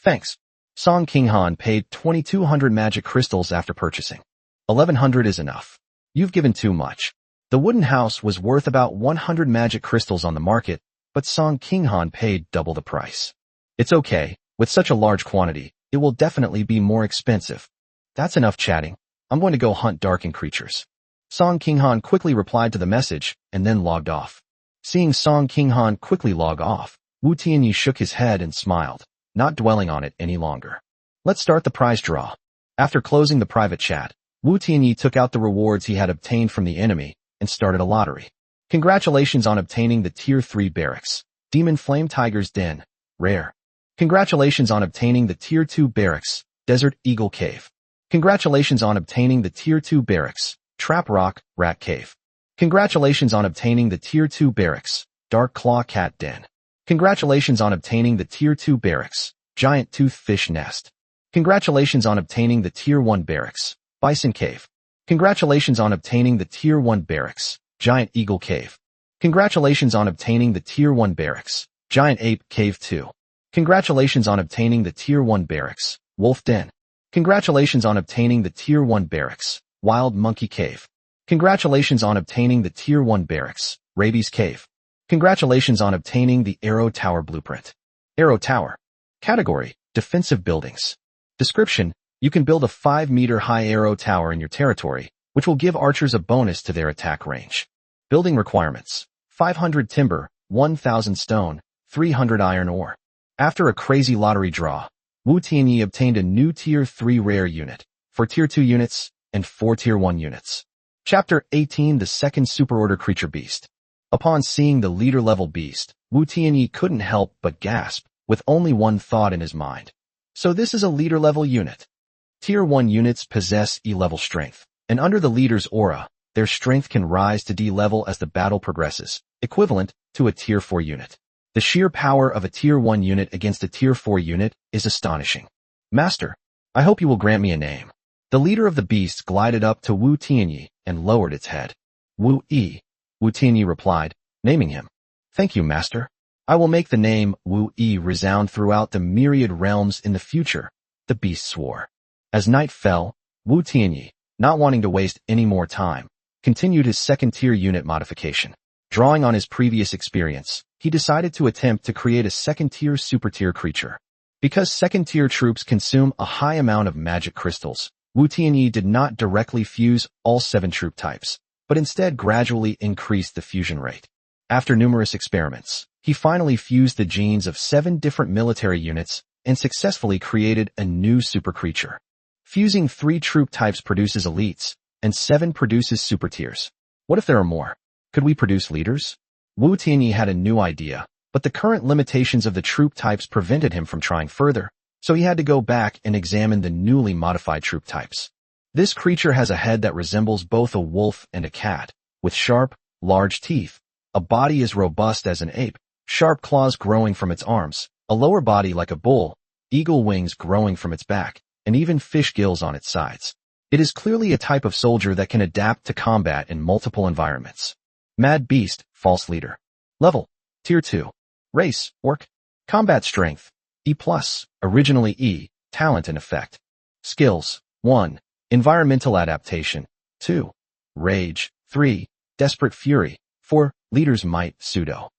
Speaker 1: Thanks. Song Qinghan paid 2,200 magic crystals after purchasing. 1,100 is enough. You've given too much. The wooden house was worth about 100 magic crystals on the market, but Song Qinghan paid double the price. It's okay, with such a large quantity, it will definitely be more expensive. That's enough chatting. I'm going to go hunt darkened creatures. Song Qinghan quickly replied to the message and then logged off. Seeing Song Qinghan quickly log off, Wu Tianyi shook his head and smiled, not dwelling on it any longer. Let's start the prize draw. After closing the private chat, Wu Tianyi took out the rewards he had obtained from the enemy and started a lottery. Congratulations on obtaining the Tier 3 barracks, Demon Flame Tiger's Den, rare. Congratulations on obtaining the Tier 2 barracks, Desert Eagle Cave. Congratulations on obtaining the Tier 2 barracks, Trap Rock, Rat Cave. Congratulations on obtaining the Tier 2 barracks, Dark Claw Cat Den. Congratulations on obtaining the Tier 2 barracks, Giant Tooth Fish Nest. Congratulations on obtaining the Tier 1 barracks, Bison Cave. Congratulations on obtaining the Tier 1 barracks, Giant Eagle Cave. Congratulations on obtaining the Tier 1 barracks, Giant Ape Cave 2. Congratulations on obtaining the Tier 1 barracks, Wolf Den. Congratulations on obtaining the Tier 1 barracks, Wild Monkey Cave. Congratulations on obtaining the Tier 1 barracks, Rabies Cave. Congratulations on obtaining the Arrow Tower blueprint. Arrow Tower. Category, Defensive Buildings. Description, you can build a 5-meter high arrow tower in your territory, which will give archers a bonus to their attack range. Building requirements, 500 timber, 1,000 stone, 300 iron ore. After a crazy lottery draw, Wu Tianyi obtained a new Tier 3 rare unit, 4 Tier 2 units, and 4 Tier 1 units. Chapter 18 The Second Superorder Creature Beast. Upon seeing the leader-level beast, Wu Tianyi couldn't help but gasp, with only one thought in his mind. So this is a leader-level unit. Tier 1 units possess E-level strength, and under the leader's aura, their strength can rise to D-level as the battle progresses, equivalent to a Tier 4 unit. The sheer power of a Tier 1 unit against a Tier 4 unit is astonishing. Master, I hope you will grant me a name. The leader of the beasts glided up to Wu Tianyi and lowered its head. Wu-E, Wu Tianyi replied, naming him. Thank you, Master. I will make the name Wu-E resound throughout the myriad realms in the future, the beast swore. As night fell, Wu Tianyi, not wanting to waste any more time, continued his second-tier unit modification. Drawing on his previous experience, he decided to attempt to create a second-tier super-tier creature. Because second-tier troops consume a high amount of magic crystals, Wu Tianyi did not directly fuse all 7 troop types, but instead gradually increased the fusion rate. After numerous experiments, he finally fused the genes of 7 different military units and successfully created a new super creature. Fusing 3 troop types produces elites, and 7 produces super tiers. What if there are more? Could we produce leaders? Wu Tianyi had a new idea, but the current limitations of the troop types prevented him from trying further, so he had to go back and examine the newly modified troop types. This creature has a head that resembles both a wolf and a cat, with sharp, large teeth. A body as robust as an ape, sharp claws growing from its arms, a lower body like a bull, eagle wings growing from its back, and even fish gills on its sides. It is clearly a type of soldier that can adapt to combat in multiple environments. Mad Beast, False Leader. Level, Tier 2. Race, Orc. Combat Strength, E+, originally E, Talent and Effect. Skills, 1. Environmental adaptation. 2. Rage. 3. Desperate fury. 4. Leader's might. Pseudo.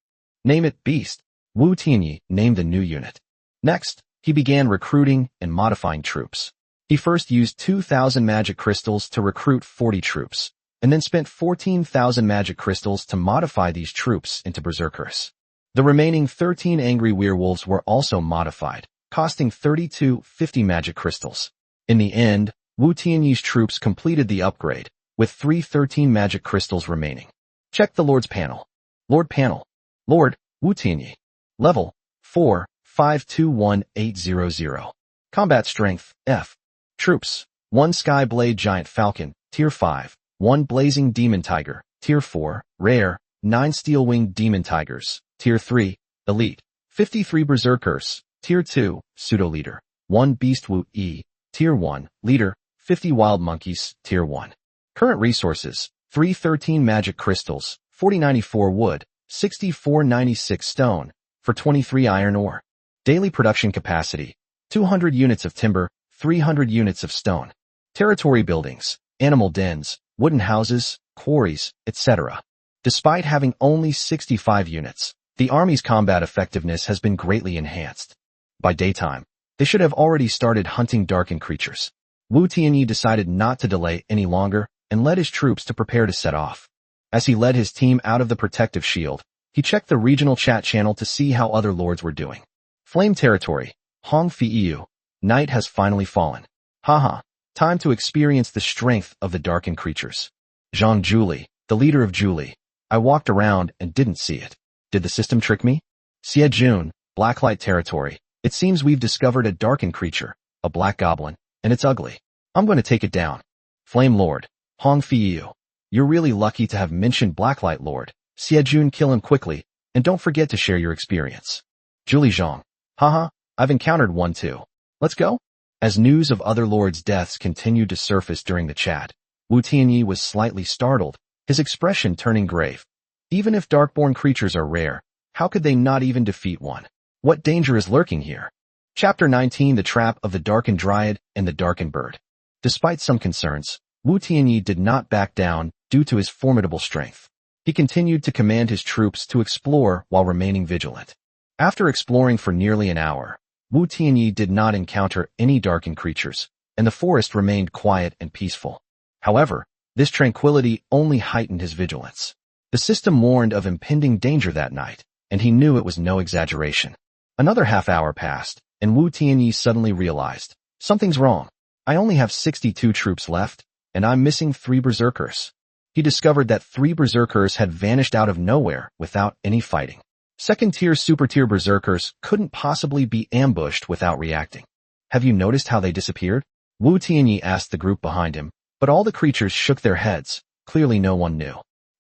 Speaker 1: Name it beast. Wu Tianyi named the new unit. Next, he began recruiting and modifying troops. He first used 2,000 magic crystals to recruit 40 troops, and then spent 14,000 magic crystals to modify these troops into berserkers. The remaining 13 angry werewolves were also modified, costing 50 magic crystals. In the end, Wu Tianyi's troops completed the upgrade, with 13 magic crystals remaining. Check the Lord's panel. Lord panel. Lord, Wu Tianyi. Level, 4, 521800. Combat strength, F. Troops, 1 Sky Blade Giant Falcon, Tier 5, 1 Blazing Demon Tiger, Tier 4, Rare, 9 Steel Winged Demon Tigers, Tier 3, Elite, 53 Berserkers, Tier 2, Pseudo Leader, 1 Beast Wu E, Tier 1, Leader, 50 Wild Monkeys, Tier 1. Current resources, 313 Magic Crystals, 4094 Wood, 6496 Stone, for 23 Iron Ore. Daily production capacity, 200 units of timber, 300 units of stone. Territory buildings, animal dens, wooden houses, quarries, etc. Despite having only 65 units, the army's combat effectiveness has been greatly enhanced. By daytime, they should have already started hunting darkened creatures. Wu Tianyi decided not to delay any longer and led his troops to prepare to set off. As he led his team out of the protective shield, he checked the regional chat channel to see how other lords were doing. Flame territory, Hong Fiyu. Night has finally fallen. Haha, time to experience the strength of the darkened creatures. Zhang Julie, the leader of Julie. I walked around and didn't see it. Did the system trick me? Xie Jun, Blacklight territory. It seems we've discovered a darkened creature, a black goblin, and it's ugly. I'm going to take it down. Flame Lord, Hong Fiyu. You're really lucky to have mentioned Blacklight Lord. Xie Jun, kill him quickly, and don't forget to share your experience. Julie Zhang. Haha, I've encountered one too. Let's go? As news of other lords' deaths continued to surface during the chat, Wu Tianyi was slightly startled, his expression turning grave. Even if darkborn creatures are rare, how could they not even defeat one? What danger is lurking here? Chapter 19: The Trap of the Darkened Dryad and the Darkened Bird. Despite some concerns, Wu Tianyi did not back down due to his formidable strength. He continued to command his troops to explore while remaining vigilant. After exploring for nearly an hour, Wu Tianyi did not encounter any darkened creatures, and the forest remained quiet and peaceful. However, this tranquility only heightened his vigilance. The system warned of impending danger that night, and he knew it was no exaggeration. Another half hour passed, and Wu Tianyi suddenly realized, something's wrong. I only have 62 troops left, and I'm missing 3 berserkers. He discovered that 3 berserkers had vanished out of nowhere without any fighting. Second-tier super-tier berserkers couldn't possibly be ambushed without reacting. Have you noticed how they disappeared? Wu Tianyi asked the group behind him, but all the creatures shook their heads. Clearly no one knew.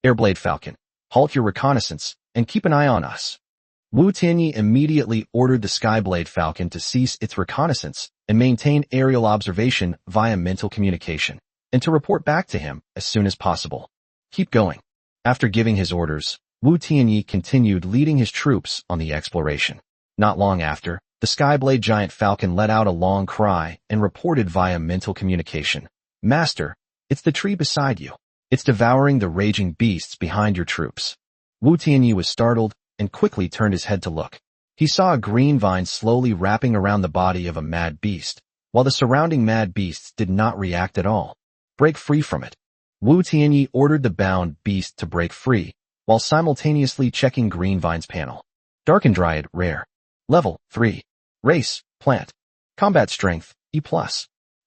Speaker 1: Airblade Falcon, halt your reconnaissance and keep an eye on us. Wu Tianyi immediately ordered the Skyblade Falcon to cease its reconnaissance and maintain aerial observation via mental communication, and to report back to him as soon as possible. Keep going. After giving his orders, Wu Tianyi continued leading his troops on the exploration. Not long after, the Skyblade Giant Falcon let out a long cry and reported via mental communication. Master, it's the tree beside you. It's devouring the raging beasts behind your troops. Wu Tianyi was startled and quickly turned his head to look. He saw a green vine slowly wrapping around the body of a mad beast, while the surrounding mad beasts did not react at all. Break free from it. Wu Tianyi ordered the bound beast to break free, while simultaneously checking Green Vine's panel. Darkened Dryad, rare. Level, 3. Race, plant. Combat strength, E+.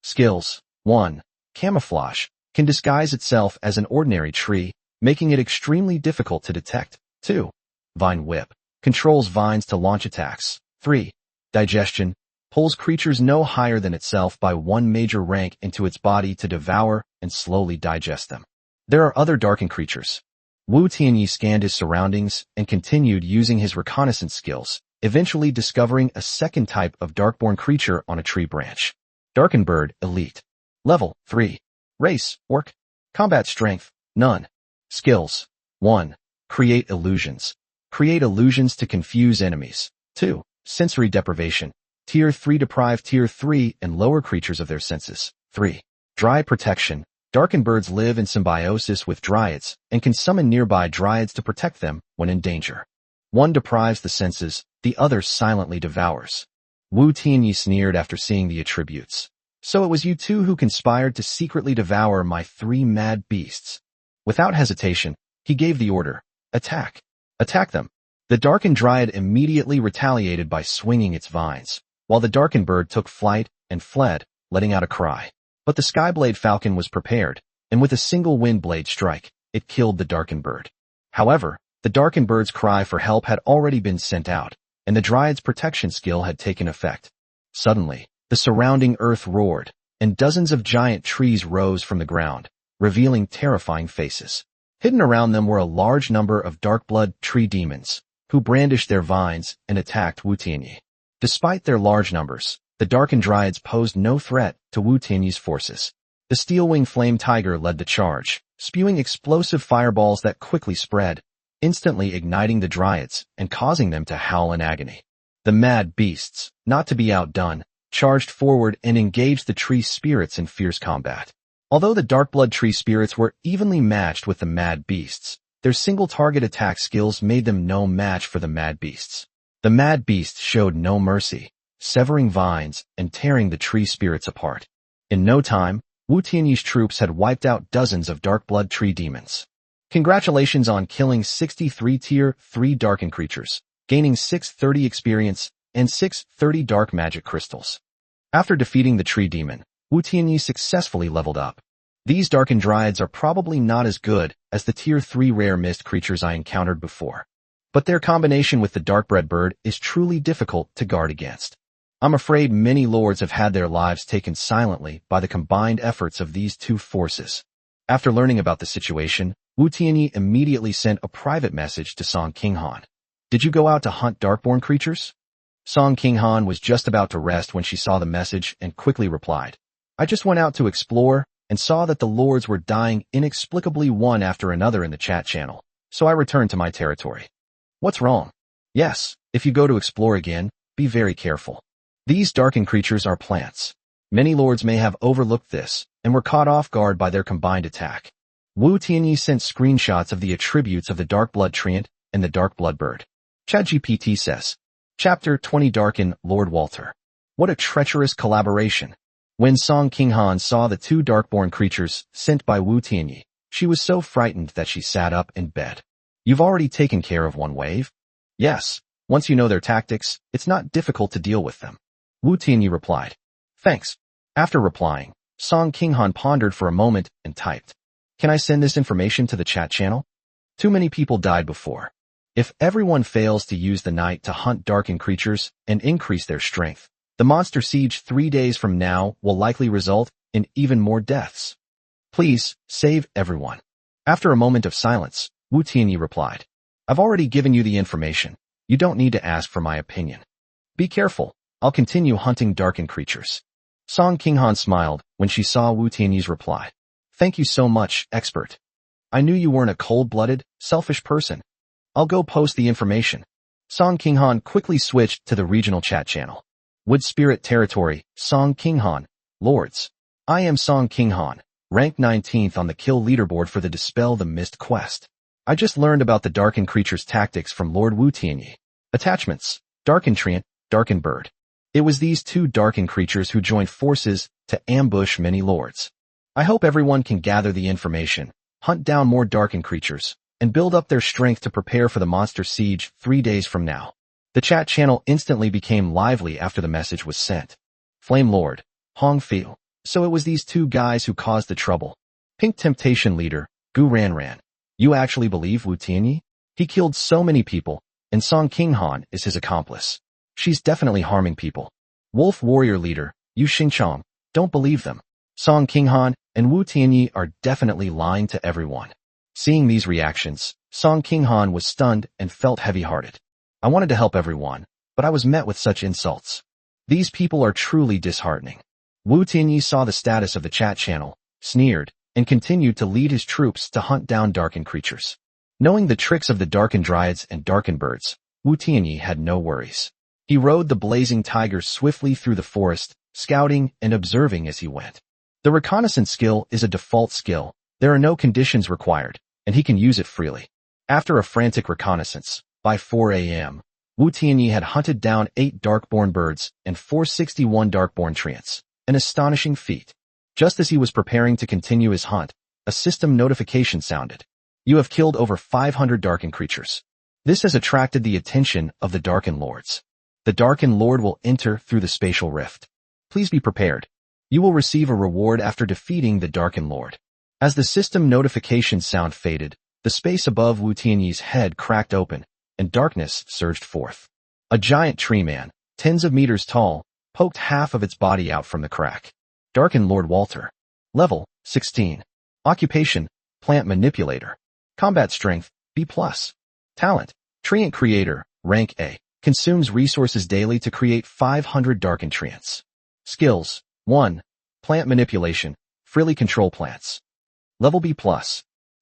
Speaker 1: Skills, 1. Camouflage, can disguise itself as an ordinary tree, making it extremely difficult to detect. 2. Vine Whip, controls vines to launch attacks. 3. Digestion, pulls creatures no higher than itself by 1 major rank into its body to devour and slowly digest them. There are other darkened creatures. Wu Tianyi scanned his surroundings and continued using his reconnaissance skills, eventually discovering a second type of darkborn creature on a tree branch. Darkened Bird, Elite. Level, 3. Race, Orc. Combat strength, none. Skills, 1. Create illusions. Create illusions to confuse enemies. 2. Sensory deprivation. Tier 3 deprive Tier 3 and lower creatures of their senses. 3. Dryad protection. Darkened birds live in symbiosis with dryads and can summon nearby dryads to protect them when in danger. One deprives the senses, the other silently devours. Wu Tianyi sneered after seeing the attributes. So it was you two who conspired to secretly devour my 3 mad beasts. Without hesitation, he gave the order, attack. Attack them. The darkened dryad immediately retaliated by swinging its vines, while the darkened bird took flight and fled, letting out a cry. But the skyblade falcon was prepared, and with a single wind blade strike, it killed the darkened bird. However, the darkened bird's cry for help had already been sent out, and the dryad's protection skill had taken effect. Suddenly, the surrounding earth roared, and dozens of giant trees rose from the ground, revealing terrifying faces. Hidden around them were a large number of dark-blood tree demons, who brandished their vines and attacked Wu Tianyi. Despite their large numbers, the darkened dryads posed no threat to Wu Tianyi's forces. The steel-winged flame tiger led the charge, spewing explosive fireballs that quickly spread, instantly igniting the dryads and causing them to howl in agony. The mad beasts, not to be outdone, charged forward and engaged the tree spirits in fierce combat. Although the dark-blood tree spirits were evenly matched with the mad beasts, their single-target attack skills made them no match for the mad beasts. The mad beasts showed no mercy, severing vines and tearing the tree spirits apart. In no time, Wu Tianyi's troops had wiped out dozens of dark-blood tree demons. Congratulations on killing 63 Tier 3 darkened creatures, gaining 630 experience and 630 dark magic crystals. After defeating the tree demon, Wu Tianyi successfully leveled up. These darkened dryads are probably not as good as the Tier 3 rare mist creatures I encountered before, but their combination with the dark-bred bird is truly difficult to guard against. I'm afraid many lords have had their lives taken silently by the combined efforts of these two forces. After learning about the situation, Wu Tianyi immediately sent a private message to Song Qinghan. Did you go out to hunt darkborn creatures? Song Qinghan was just about to rest when she saw the message and quickly replied, I just went out to explore and saw that the lords were dying inexplicably one after another in the chat channel, so I returned to my territory. What's wrong? Yes, if you go to explore again, be very careful. These darkened creatures are plants. Many lords may have overlooked this and were caught off guard by their combined attack. Wu Tianyi sent screenshots of the attributes of the dark-blood treant and the dark-blood bird. ChatGPT says, Chapter 20 Darken Lord Walter. What a treacherous collaboration. When Song Qinghan saw the 2 darkborn creatures sent by Wu Tianyi, she was so frightened that she sat up in bed. You've already taken care of one wave? Yes, once you know their tactics, it's not difficult to deal with them. Wu Tianyi replied. Thanks. After replying, Song Qinghan pondered for a moment and typed. Can I send this information to the chat channel? Too many people died before. If everyone fails to use the night to hunt darkened creatures and increase their strength, the monster siege 3 days from now will likely result in even more deaths. Please, save everyone. After a moment of silence, Wu Tianyi replied. I've already given you the information. You don't need to ask for my opinion. Be careful. I'll continue hunting darkened creatures. Song Qinghan smiled when she saw Wu Tianyi's reply. Thank you so much, expert. I knew you weren't a cold-blooded, selfish person. I'll go post the information. Song Qinghan quickly switched to the regional chat channel. Wood Spirit Territory, Song Qinghan, Lords. I am Song Qinghan, ranked 19th on the kill leaderboard for the Dispel the Mist quest. I just learned about the darkened creature's tactics from Lord Wu Tianyi. Attachments, darkened treant, darkened bird. It was these 2 darkened creatures who joined forces to ambush many lords. I hope everyone can gather the information, hunt down more darkened creatures, and build up their strength to prepare for the monster siege 3 days from now. The chat channel instantly became lively after the message was sent. Flame Lord, Hong Fiu. So it was these 2 guys who caused the trouble. Pink Temptation Leader, Gu Ranran. You actually believe Wu Tianyi? He killed so many people, and Song Qinghan is his accomplice. She's definitely harming people. Wolf Warrior Leader, Yu Xingchong. Don't believe them. Song Qinghan and Wu Tianyi are definitely lying to everyone. Seeing these reactions, Song Qinghan was stunned and felt heavy-hearted. I wanted to help everyone, but I was met with such insults. These people are truly disheartening. Wu Tianyi saw the status of the chat channel, sneered, and continued to lead his troops to hunt down darkened creatures. Knowing the tricks of the darkened dryads and darkened birds, Wu Tianyi had no worries. He rode the blazing tiger swiftly through the forest, scouting and observing as he went. The reconnaissance skill is a default skill. There are no conditions required, and he can use it freely. After a frantic reconnaissance, by 4 a.m., Wu Tianyi had hunted down 8 Darkborn birds and 461 Darkborn treants, an astonishing feat. Just as he was preparing to continue his hunt, a system notification sounded. You have killed over 500 Darken creatures. This has attracted the attention of the Darken Lords. The Darken Lord will enter through the spatial rift. Please be prepared. You will receive a reward after defeating the Darken Lord. As the system notification sound faded, the space above Wu Tianyi's head cracked open, and darkness surged forth. A giant tree man, tens of meters tall, poked half of its body out from the crack. Darken Lord Walter. Level, 16. Occupation, Plant Manipulator. Combat Strength, B+. Talent, Treant Creator, Rank A. Consumes resources daily to create 500 Darken Treants. Skills, 1. Plant Manipulation, freely control plants. Level B+.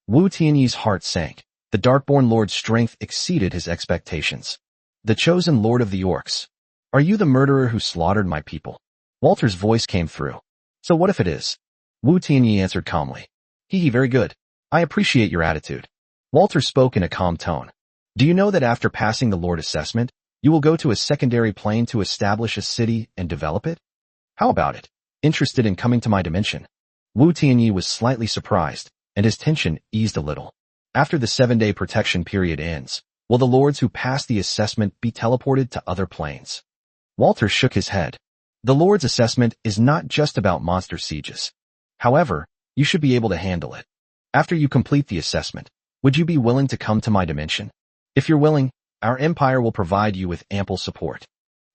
Speaker 1: Wu Tianyi's heart sank. The Darkborn Lord's strength exceeded his expectations. The chosen Lord of the Orcs. Are you the murderer who slaughtered my people? Walter's voice came through. So what if it is? Wu Tianyi answered calmly. Very good. I appreciate your attitude. Walter spoke in a calm tone. Do you know that after passing the Lord assessment, you will go to a secondary plane to establish a city and develop it? How about it? Interested in coming to my dimension? Wu Tianyi was slightly surprised, and his tension eased a little. After the 7-day protection period ends, will the lords who pass the assessment be teleported to other planes? Walter shook his head. The Lord's assessment is not just about monster sieges. However, you should be able to handle it. After you complete the assessment, would you be willing to come to my dimension? If you're willing, our empire will provide you with ample support.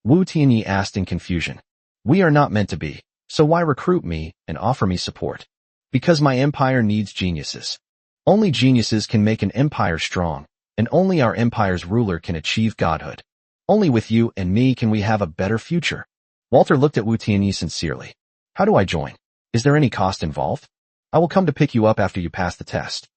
Speaker 1: Wu Tianyi asked in confusion. We are not meant to be, so why recruit me and offer me support? Because my empire needs geniuses. Only geniuses can make an empire strong, and only our empire's ruler can achieve godhood. Only with you and me can we have a better future. Walter looked at Wu Tianyi sincerely. How do I join? Is there any cost involved? I will come to pick you up after you pass the test.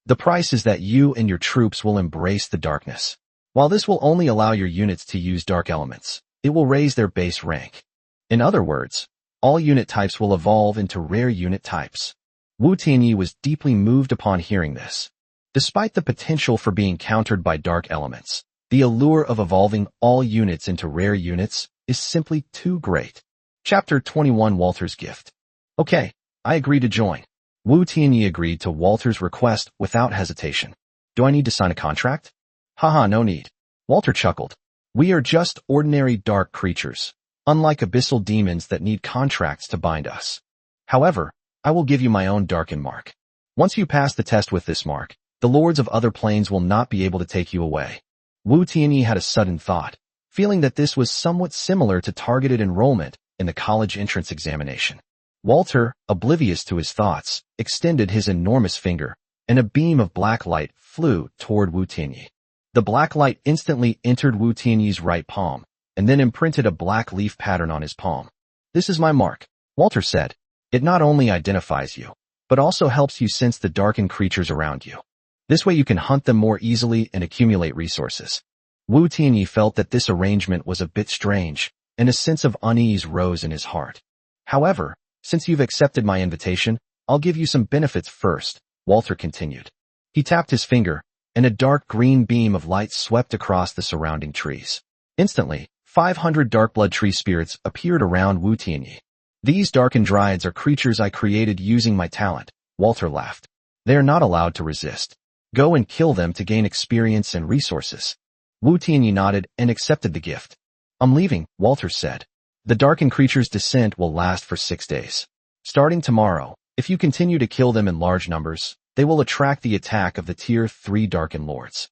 Speaker 1: The price is that you and your troops will embrace the darkness. While this will only allow your units to use dark elements, it will raise their base rank. In other words, all unit types will evolve into rare unit types. Wu Tianyi was deeply moved upon hearing this. Despite the potential for being countered by dark elements, the allure of evolving all units into rare units is simply too great. Chapter 21 Walter's Gift. Okay, I agree to join. Wu Tianyi agreed to Walter's request without hesitation. Do I need to sign a contract? Haha, no need. Walter chuckled. We are just ordinary dark creatures, unlike abyssal demons that need contracts to bind us. However, I will give you my own darken mark. Once you pass the test with this mark, the lords of other planes will not be able to take you away. Wu Tianyi had a sudden thought, feeling that this was somewhat similar to targeted enrollment in the college entrance examination. Walter, oblivious to his thoughts, extended his enormous finger, and a beam of black light flew toward Wu Tianyi. The black light instantly entered Wu Tianyi's right palm, and then imprinted a black leaf pattern on his palm. This is my mark, Walter said. It not only identifies you, but also helps you sense the darkened creatures around you. This way you can hunt them more easily and accumulate resources. Wu Tianyi felt that this arrangement was a bit strange, and a sense of unease rose in his heart. However, since you've accepted my invitation, I'll give you some benefits first, Walter continued. He tapped his finger, and a dark green beam of light swept across the surrounding trees. Instantly, 500 Darkblood tree spirits appeared around Wu Tianyi. These darkened dryads are creatures I created using my talent, Walter laughed. They are not allowed to resist. Go and kill them to gain experience and resources. Wu Tianyi nodded and accepted the gift. I'm leaving, Walter said. The darkened creature's descent will last for 6 days. Starting tomorrow, if you continue to kill them in large numbers, they will attract the attack of the Tier 3 Darkened Lords.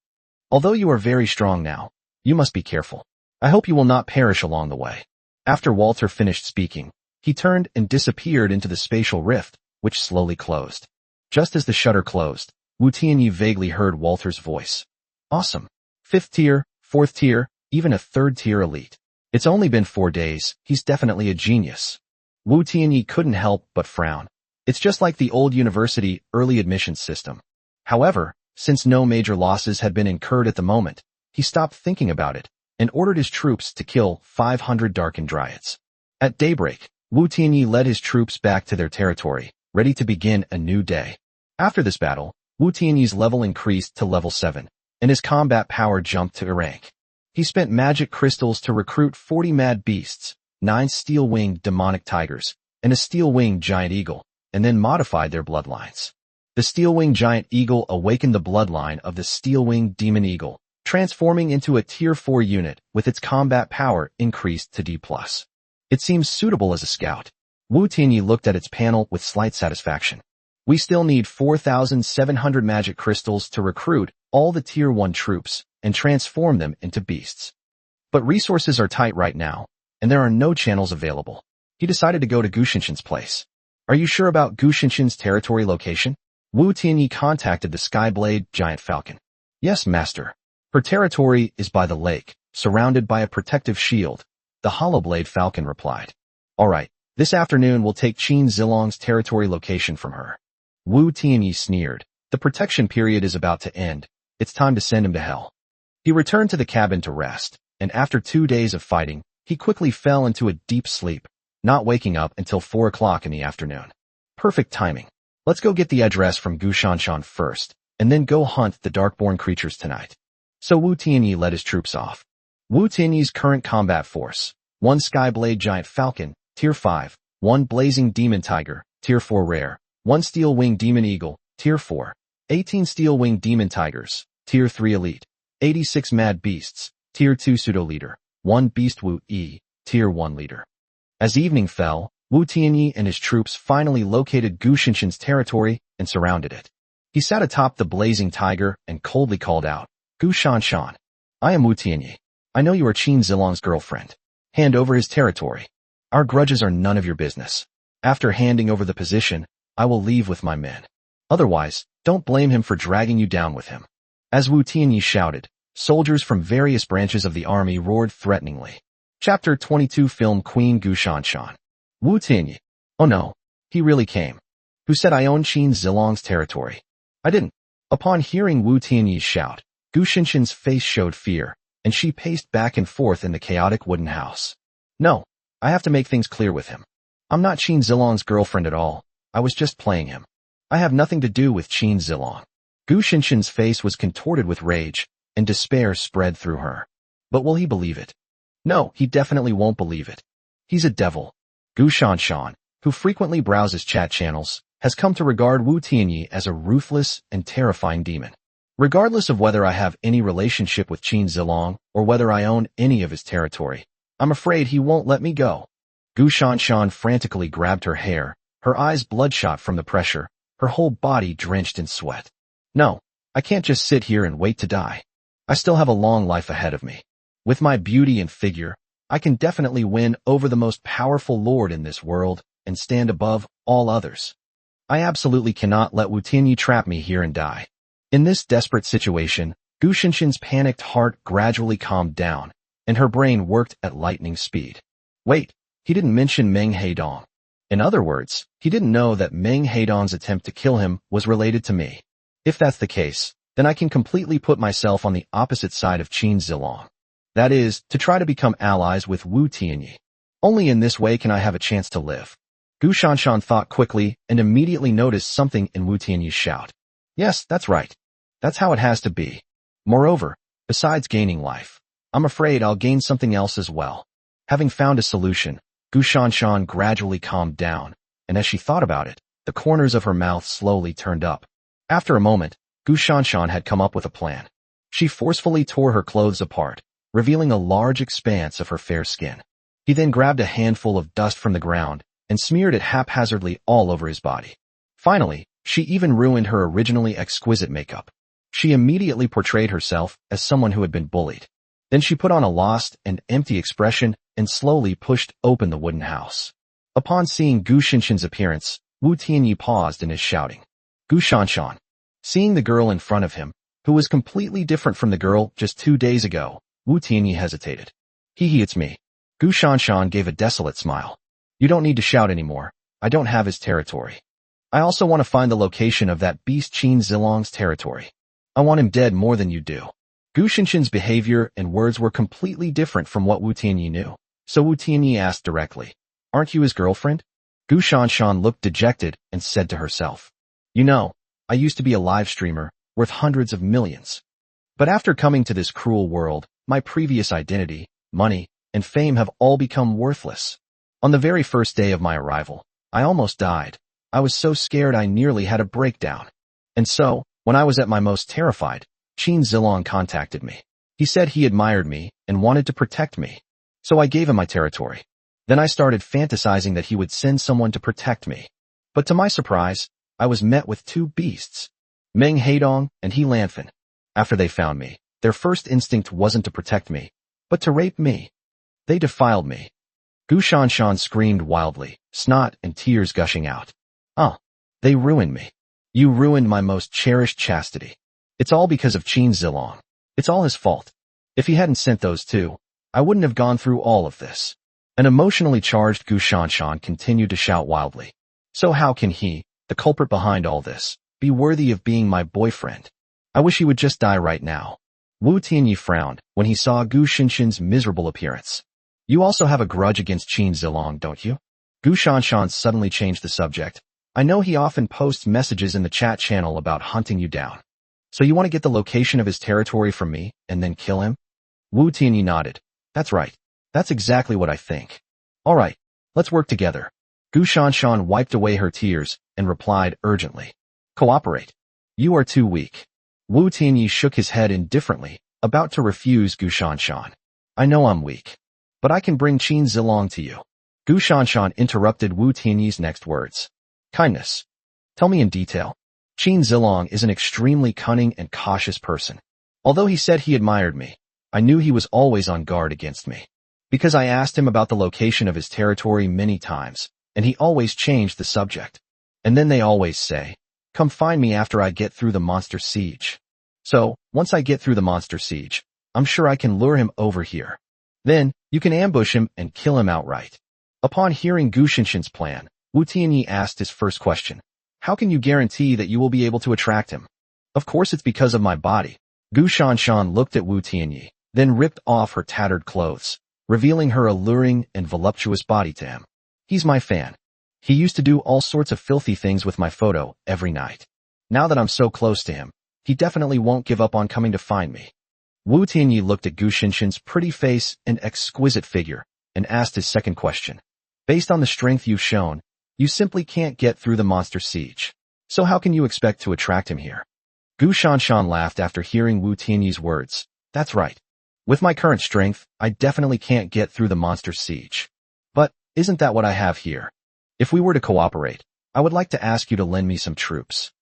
Speaker 1: Although you are very strong now, you must be careful. I hope you will not perish along the way. After Walter finished speaking, he turned and disappeared into the spatial rift, which slowly closed. Just as the shutter closed, Wu Tianyi vaguely heard Walter's voice. Awesome. 5th tier, 4th tier, even a 3rd tier elite. It's only been 4 days, he's definitely a genius. Wu Tianyi couldn't help but frown. It's just like the old university early admissions system. However, since no major losses had been incurred at the moment, he stopped thinking about it and ordered his troops to kill 500 darkened dryads. At daybreak, Wu Tianyi led his troops back to their territory, ready to begin a new day. After this battle, Wu Tianyi's level increased to level 7, and his combat power jumped to a rank. He spent magic crystals to recruit 40 mad beasts, 9 steel-winged demonic tigers, and a steel-winged giant eagle, and then modified their bloodlines. The steel-winged giant eagle awakened the bloodline of the steel-winged demon eagle, transforming into a Tier 4 unit with its combat power increased to D+. It seems suitable as a scout. Wu Tianyi looked at its panel with slight satisfaction. We still need 4,700 magic crystals to recruit all the Tier 1 troops and transform them into beasts. But resources are tight right now, and there are no channels available. He decided to go to Gu Xinshin's place. Are you sure about Gu Xinshin's territory location? Wu Tianyi contacted the Skyblade giant falcon. Yes, master. Her territory is by the lake, surrounded by a protective shield, the Hollowblade falcon replied. All right, this afternoon we'll take Qin Zilong's territory location from her. Wu Tianyi sneered. The protection period is about to end. It's time to send him to hell. He returned to the cabin to rest, and after 2 days of fighting, he quickly fell into a deep sleep, not waking up until 4 o'clock in the afternoon. Perfect timing. Let's go get the address from Gu Xinshin first, and then go hunt the Darkborn creatures tonight. So Wu Tianyi led his troops off. Wu Tianyi's current combat force: 1 Skyblade Giant Falcon, Tier 5, 1 Blazing Demon Tiger, Tier 4 Rare, 1 Steel-Winged Demon Eagle, Tier 4, 18 Steel-Winged Demon Tigers, Tier 3 Elite, 86 Mad Beasts, Tier 2 Pseudo-Leader, 1 Beast Wu E, Tier 1 Leader. As evening fell, Wu Tianyi and his troops finally located Gu Xinshin's territory and surrounded it. He sat atop the blazing tiger and coldly called out, Gu Xinshin. I am Wu Tianyi. I know you are Qin Zilong's girlfriend. Hand over his territory. Our grudges are none of your business. After handing over the position, I will leave with my men. Otherwise, don't blame him for dragging you down with him. As Wu Tianyi shouted, soldiers from various branches of the army roared threateningly. Chapter 22 Film Queen Gu Xinshin. Wu Tianyi. Oh no, he really came. Who said I own Qin Zilong's territory? I didn't. Upon hearing Wu Tianyi's shout, Gu Xinshin's face showed fear, and she paced back and forth in the chaotic wooden house. No, I have to make things clear with him. I'm not Qin Zilong's girlfriend at all. I was just playing him. I have nothing to do with Qin Zilong. Gu Xinshin's face was contorted with rage, and despair spread through her. But will he believe it? No, he definitely won't believe it. He's a devil. Gu Xinshin, who frequently browses chat channels, has come to regard Wu Tianyi as a ruthless and terrifying demon. Regardless of whether I have any relationship with Qin Zilong or whether I own any of his territory, I'm afraid he won't let me go. Gu Xinshin frantically grabbed her hair, her eyes bloodshot from the pressure, her whole body drenched in sweat. No, I can't just sit here and wait to die. I still have a long life ahead of me. With my beauty and figure, I can definitely win over the most powerful lord in this world and stand above all others. I absolutely cannot let Wu Tianyi trap me here and die. In this desperate situation, Gu Xinshin's panicked heart gradually calmed down, and her brain worked at lightning speed. Wait, he didn't mention Meng Heidong. In other words, he didn't know that Meng Heidong's attempt to kill him was related to me. If that's the case, then I can completely put myself on the opposite side of Qin Zilong. That is, to try to become allies with Wu Tianyi. Only in this way can I have a chance to live. Gu Xinshin thought quickly and immediately noticed something in Wu Tianyi's shout. Yes, that's right. That's how it has to be. Moreover, besides gaining life, I'm afraid I'll gain something else as well. Having found a solution, Gu Xinshin gradually calmed down, and as she thought about it, the corners of her mouth slowly turned up. After a moment, Gu Xinshin had come up with a plan. She forcefully tore her clothes apart, revealing a large expanse of her fair skin. He then grabbed a handful of dust from the ground and smeared it haphazardly all over his body. Finally, she even ruined her originally exquisite makeup. She immediately portrayed herself as someone who had been bullied. Then she put on a lost and empty expression and slowly pushed open the wooden house. Upon seeing Gu Xinshin's appearance, Wu Tianyi paused in his shouting. Gu Xinshin. Seeing the girl in front of him, who was completely different from the girl just 2 days ago, Wu Tianyi hesitated. It's me. Gu Xinshin gave a desolate smile. You don't need to shout anymore. I don't have his territory. I also want to find the location of that beast Qin Zilong's territory. I want him dead more than you do. Gu Xinshin's behavior and words were completely different from what Wu Tianyi knew, so Wu Tianyi asked directly, Aren't you his girlfriend? Gu Shanshan looked dejected and said to herself, You know, I used to be a live streamer, worth hundreds of millions. But after coming to this cruel world, my previous identity, money, and fame have all become worthless. On the very first day of my arrival, I almost died. I was so scared I nearly had a breakdown. And so, when I was at my most terrified, Qin Zilong contacted me. He said he admired me and wanted to protect me. So I gave him my territory. Then I started fantasizing that he would send someone to protect me. But to my surprise, I was met with two beasts, Meng Haidong and He Lanfan. After they found me, their first instinct wasn't to protect me, but to rape me. They defiled me. Gu Shanshan screamed wildly, snot and tears gushing out. Oh, they ruined me. You ruined my most cherished chastity. It's all because of Qin Zilong. It's all his fault. If he hadn't sent those two, I wouldn't have gone through all of this. An emotionally charged Gu Shanshan continued to shout wildly. So how can he, the culprit behind all this, be worthy of being my boyfriend? I wish he would just die right now. Wu Tianyi frowned when he saw Gu Shinshin's miserable appearance. You also have a grudge against Qin Zilong, don't you? Gu Shanshan suddenly changed the subject. I know he often posts messages in the chat channel about hunting you down. So you want to get the location of his territory from me and then kill him? Wu Tianyi nodded. That's right. That's exactly what I think. All right, let's work together. Gu Shanshan wiped away her tears and replied urgently. Cooperate. You are too weak. Wu Tianyi shook his head indifferently, about to refuse Gu Shanshan. I know I'm weak, but I can bring Qin Zilong to you. Gu Shanshan interrupted Wu Tianyi's next words. Kindness. Tell me in detail. Qin Zilong is an extremely cunning and cautious person. Although he said he admired me, I knew he was always on guard against me. Because I asked him about the location of his territory many times, and he always changed the subject. And then they always say, come find me after I get through the monster siege. So, once I get through the monster siege, I'm sure I can lure him over here. Then, you can ambush him and kill him outright. Upon hearing Gu Shinshin's plan, Wu Tianyi asked his first question. How can you guarantee that you will be able to attract him? Of course it's because of my body. Gu Shanshan looked at Wu Tianyi, then ripped off her tattered clothes, revealing her alluring and voluptuous body to him. He's my fan. He used to do all sorts of filthy things with my photo every night. Now that I'm so close to him, he definitely won't give up on coming to find me. Wu Tianyi looked at Gu Shinshin's pretty face and exquisite figure, and asked his second question. Based on the strength you've shown, you simply can't get through the monster siege. So how can you expect to attract him here? Gu Shanshan laughed after hearing Wu Tianyi's words. That's right. With my current strength, I definitely can't get through the monster siege. But, isn't that what I have here? If we were to cooperate, I would like to ask you to lend me some troops.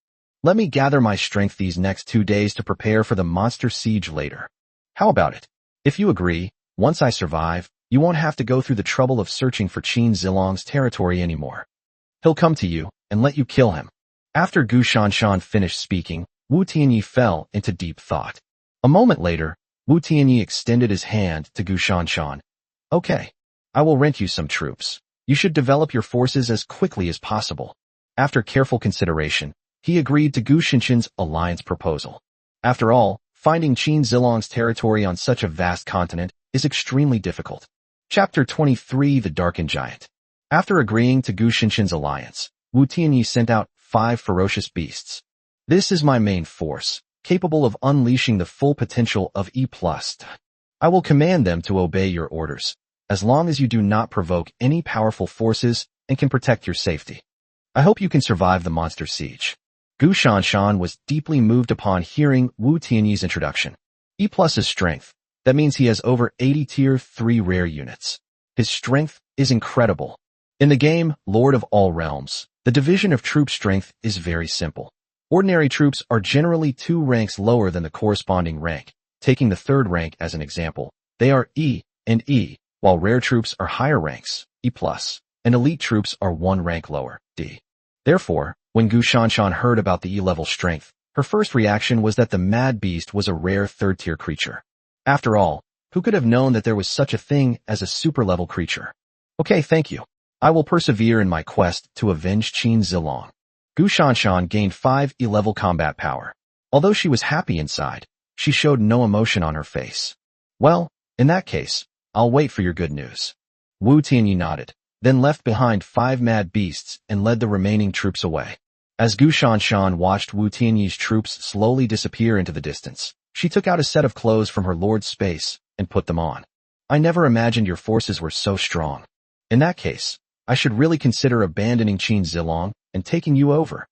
Speaker 1: Let me gather my strength these next 2 days to prepare for the monster siege later. How about it? If you agree, once I survive, you won't have to go through the trouble of searching for Qin Zilong's territory anymore. He'll come to you and let you kill him. After Gu Shanshan finished speaking, Wu Tianyi fell into deep thought. A moment later, Wu Tianyi extended his hand to Gu Shanshan. Okay, I will rent you some troops. You should develop your forces as quickly as possible. After careful consideration, he agreed to Gu Shinshin's alliance proposal. After all, finding Qin Zilong's territory on such a vast continent is extremely difficult. Chapter 23: The Darkened Giant. After agreeing to Gu Shinshin's alliance, Wu Tianyi sent out 5 ferocious beasts. This is my main force, capable of unleashing the full potential of E+. I will command them to obey your orders, as long as you do not provoke any powerful forces and can protect your safety. I hope you can survive the monster siege. Gu Shanshan was deeply moved upon hearing Wu Tianyi's introduction. E+ is strength. That means he has over 80 tier 3 rare units. His strength is incredible. In the game, Lord of All Realms, the division of troop strength is very simple. Ordinary troops are generally 2 ranks lower than the corresponding rank. Taking the 3rd rank as an example, they are E and E, while rare troops are higher ranks, E+, and elite troops are 1 rank lower, D. Therefore, when Gu Shanshan heard about the E-level strength, her first reaction was that the Mad Beast was a rare 3rd-tier creature. After all, who could have known that there was such a thing as a super-level creature? Okay, thank you. I will persevere in my quest to avenge Qin Zilong. Gu Shanshan gained 5 E-level combat power. Although she was happy inside, she showed no emotion on her face. Well, in that case, I'll wait for your good news. Wu Tianyi nodded. then left behind 5 mad beasts and led the remaining troops away. As Gu Shanshan watched Wu Tianyi's troops slowly disappear into the distance, she took out a set of clothes from her lord's space and put them on. I never imagined your forces were so strong. In that case, I should really consider abandoning Qin Zilong and taking you over.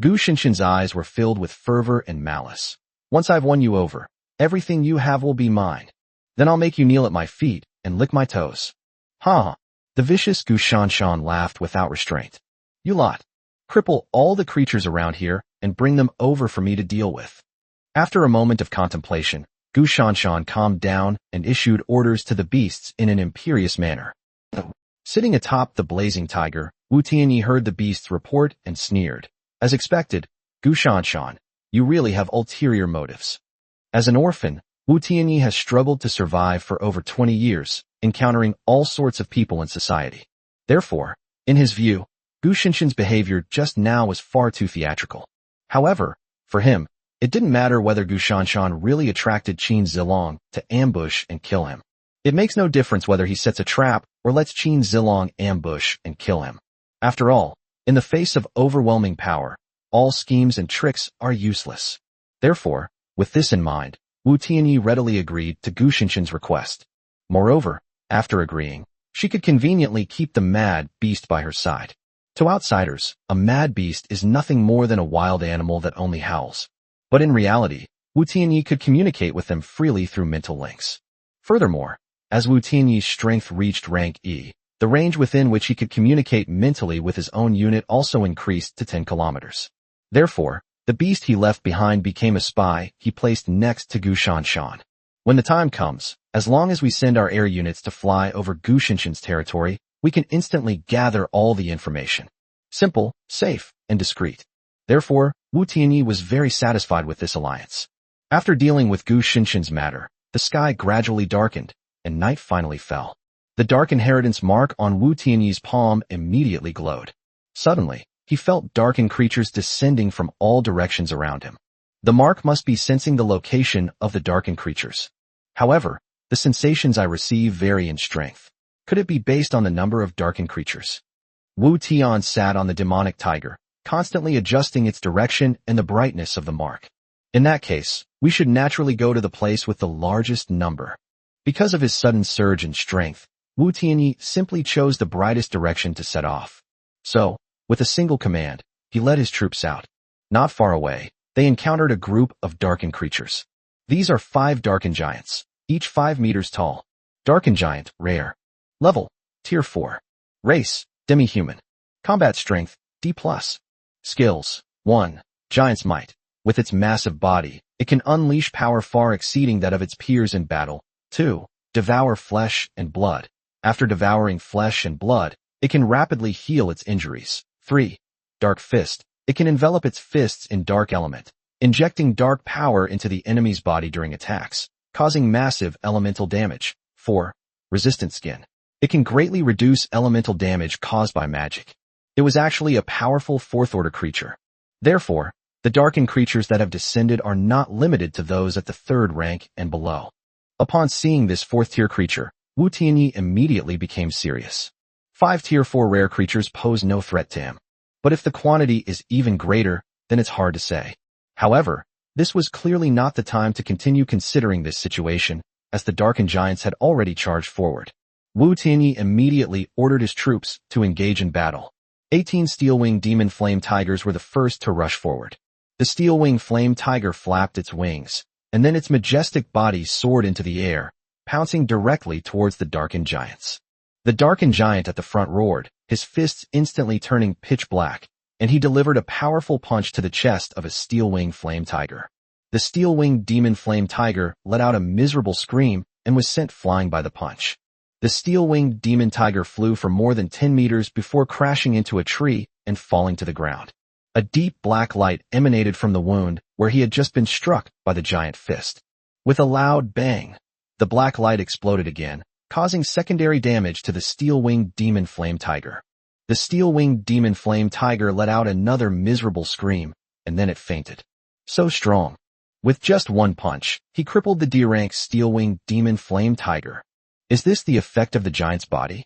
Speaker 1: Gu Shinshin's eyes were filled with fervor and malice. Once I've won you over, everything you have will be mine. Then I'll make you kneel at my feet and lick my toes. Ha! The vicious Gu Shanshan laughed without restraint. You lot. Cripple all the creatures around here and bring them over for me to deal with. After a moment of contemplation, Gu Shanshan calmed down and issued orders to the beasts in an imperious manner. Sitting atop the blazing tiger, Wu Tianyi heard the beasts report and sneered. As expected, Gu Shanshan, you really have ulterior motives. As an orphan, Wu Tianyi has struggled to survive for over 20 years, encountering all sorts of people in society. Therefore, in his view, Gu Shinshin's behavior just now was far too theatrical. However, for him, it didn't matter whether Gu Shanshan really attracted Qin Zilong to ambush and kill him. It makes no difference whether he sets a trap or lets Qin Zilong ambush and kill him. After all, in the face of overwhelming power, all schemes and tricks are useless. Therefore, with this in mind, Wu Tianyi readily agreed to Gu Shinshin's request. Moreover, after agreeing, she could conveniently keep the mad beast by her side. To outsiders, a mad beast is nothing more than a wild animal that only howls. But in reality, Wu Tianyi could communicate with them freely through mental links. Furthermore, as Wu Tianyi's strength reached rank E, the range within which he could communicate mentally with his own unit also increased to 10 kilometers. Therefore, the beast he left behind became a spy he placed next to Gu Shanshan. When the time comes, as long as we send our air units to fly over Gu Shinshin's territory, we can instantly gather all the information. Simple, safe, and discreet. Therefore, Wu Tianyi was very satisfied with this alliance. After dealing with Gu Shinshin's matter, the sky gradually darkened, and night finally fell. The dark inheritance mark on Wu Tianyi's palm immediately glowed. Suddenly, he felt darkened creatures descending from all directions around him. The mark must be sensing the location of the darkened creatures. However, the sensations I receive vary in strength. Could it be based on the number of darkened creatures? Wu Tian sat on the demonic tiger, constantly adjusting its direction and the brightness of the mark. In that case, we should naturally go to the place with the largest number. Because of his sudden surge in strength, Wu Tianyi simply chose the brightest direction to set off. So, with a single command, he led his troops out. Not far away, they encountered a group of darkened creatures. These are 5 darkened giants, each 5 meters tall. Darkened giant, rare. Level, Tier 4. Race, demi-human. Combat strength, D+. Skills, 1. Giant's might. With its massive body, it can unleash power far exceeding that of its peers in battle. 2. Devour flesh and blood. After devouring flesh and blood, it can rapidly heal its injuries. 3. Dark fist. It can envelop its fists in dark element, injecting dark power into the enemy's body during attacks, causing massive elemental damage. 4. Resistant skin. It can greatly reduce elemental damage caused by magic. It was actually a powerful 4th-order creature. Therefore, the darkened creatures that have descended are not limited to those at the 3rd rank and below. Upon seeing this 4th-tier creature, Wu Tianyi immediately became serious. 5 Tier 4 rare creatures pose no threat to him. But if the quantity is even greater, then it's hard to say. However, this was clearly not the time to continue considering this situation, as the darkened giants had already charged forward. Wu Tianyi immediately ordered his troops to engage in battle. 18 steel-winged demon flame tigers were the first to rush forward. The steel-winged flame tiger flapped its wings, and then its majestic body soared into the air, pouncing directly towards the darkened giants. The darkened giant at the front roared, his fists instantly turning pitch black, and he delivered a powerful punch to the chest of a steel-winged flame tiger. The steel-winged demon flame tiger let out a miserable scream and was sent flying by the punch. The steel-winged demon tiger flew for more than 10 meters before crashing into a tree and falling to the ground. A deep black light emanated from the wound where he had just been struck by the giant fist. With a loud bang, the black light exploded again, causing secondary damage to the steel-winged demon flame tiger. The steel-winged demon flame tiger let out another miserable scream, and then it fainted. So strong. With just one punch, he crippled the D-rank steel-winged demon flame tiger. Is this the effect of the giant's body?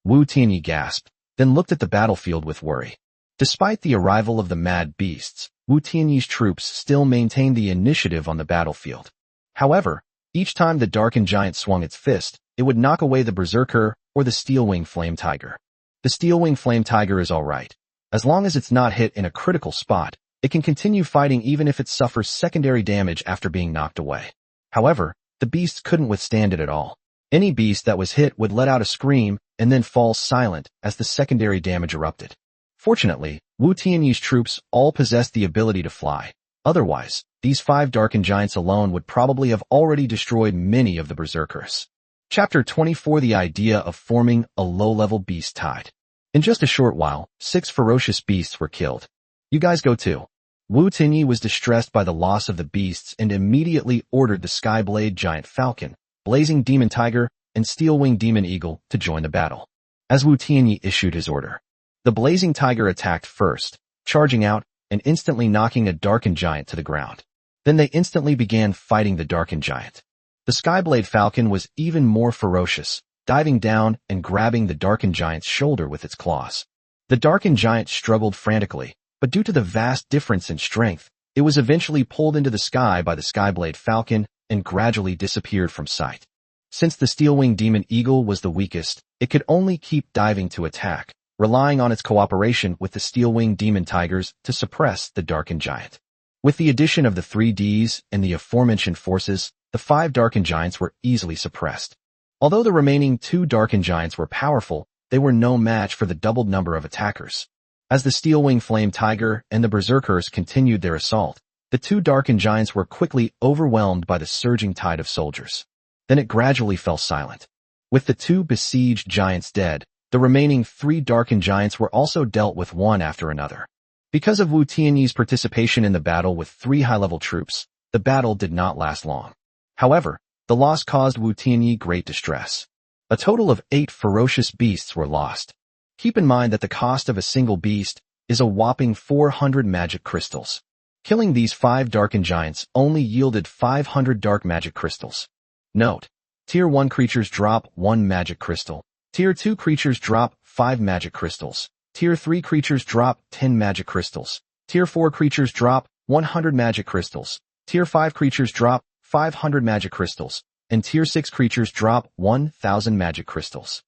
Speaker 1: Wu Tianyi gasped, then looked at the battlefield with worry. Despite the arrival of the mad beasts, Wu Tianyi's troops still maintained the initiative on the battlefield. However, each time the darkened giant swung its fist, it would knock away the berserker or the steel-wing flame tiger. The steel-wing flame tiger is alright. As long as it's not hit in a critical spot, it can continue fighting even if it suffers secondary damage after being knocked away. However, the beasts couldn't withstand it at all. Any beast that was hit would let out a scream and then fall silent as the secondary damage erupted. Fortunately, Wu Tianyi's troops all possessed the ability to fly. Otherwise, these 5 darkened giants alone would probably have already destroyed many of the berserkers. Chapter 24: The idea of forming a low-level beast tide. In just a short while, 6 ferocious beasts were killed. You guys go too. Wu Tianyi was distressed by the loss of the beasts and immediately ordered the Skyblade Giant Falcon, Blazing Demon Tiger, and Steel-Wing Demon Eagle to join the battle. As Wu Tianyi issued his order, the Blazing Tiger attacked first, charging out and instantly knocking a darkened giant to the ground. Then they instantly began fighting the darkened giant. The Skyblade Falcon was even more ferocious, diving down and grabbing the darkened giant's shoulder with its claws. The darkened giant struggled frantically, but due to the vast difference in strength, it was eventually pulled into the sky by the Skyblade Falcon and gradually disappeared from sight. Since the Steel-Wing Demon Eagle was the weakest, it could only keep diving to attack, relying on its cooperation with the Steel-Wing Demon Tigers to suppress the darkened giant. With the addition of the 3 Ds and the aforementioned forces, the 5 darkened giants were easily suppressed. Although the remaining 2 darkened giants were powerful, they were no match for the doubled number of attackers. As the Steel-Wing Flame Tiger and the berserkers continued their assault, the 2 darkened giants were quickly overwhelmed by the surging tide of soldiers. Then it gradually fell silent. With the 2 besieged giants dead, the remaining 3 darkened giants were also dealt with one after another. Because of Wu Tianyi's participation in the battle with 3 high-level troops, the battle did not last long. However, the loss caused Wu Tianyi great distress. A total of 8 ferocious beasts were lost. Keep in mind that the cost of a single beast is a whopping 400 magic crystals. Killing these 5 darkened giants only yielded 500 dark magic crystals. Note: Tier 1 creatures drop 1 magic crystal. Tier 2 creatures drop 5 magic crystals. Tier 3 creatures drop 10 magic crystals. Tier 4 creatures drop 100 magic crystals. Tier 5 creatures drop 500 magic crystals. And Tier 6 creatures drop 1,000 magic crystals.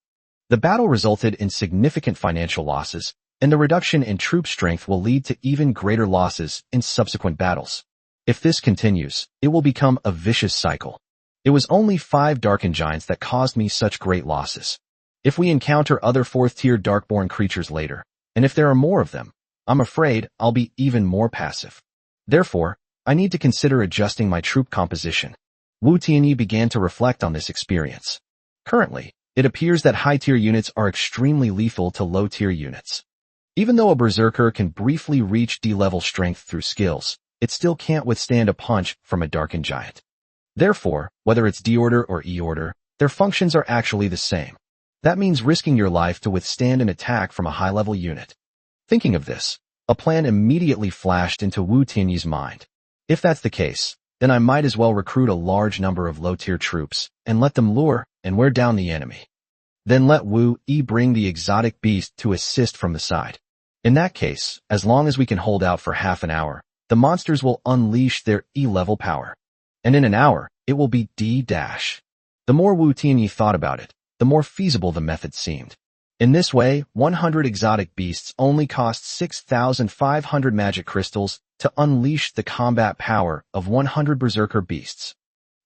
Speaker 1: The battle resulted in significant financial losses, and the reduction in troop strength will lead to even greater losses in subsequent battles. If this continues, it will become a vicious cycle. It was only 5 darkened giants that caused me such great losses. If we encounter other 4th-tier Darkborn creatures later, and if there are more of them, I'm afraid I'll be even more passive. Therefore, I need to consider adjusting my troop composition. Wu Tianyi began to reflect on this experience. Currently, it appears that high-tier units are extremely lethal to low-tier units. Even though a berserker can briefly reach D-level strength through skills, it still can't withstand a punch from a darkened giant. Therefore, whether it's D-order or E-order, their functions are actually the same. That means risking your life to withstand an attack from a high-level unit. Thinking of this, a plan immediately flashed into Wu Tianyi's mind. If that's the case, then I might as well recruit a large number of low-tier troops and let them lure and wear down the enemy. Then let Wu Yi bring the exotic beast to assist from the side. In that case, as long as we can hold out for half an hour, the monsters will unleash their E-level power. And in an hour, it will be D-. The more Wu Tianyi thought about it, the more feasible the method seemed. In this way, 100 exotic beasts only cost 6,500 magic crystals to unleash the combat power of 100 berserker beasts.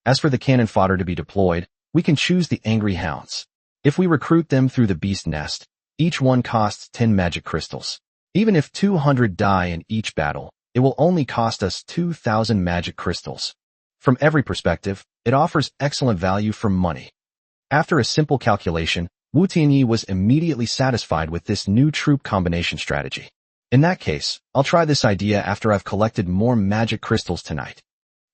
Speaker 1: As for the cannon fodder to be deployed, we can choose the Angry Hounds. If we recruit them through the beast nest, each one costs 10 magic crystals. Even if 200 die in each battle, it will only cost us 2,000 magic crystals. From every perspective, it offers excellent value for money. After a simple calculation, Wu Tianyi was immediately satisfied with this new troop combination strategy. In that case, I'll try this idea after I've collected more magic crystals tonight.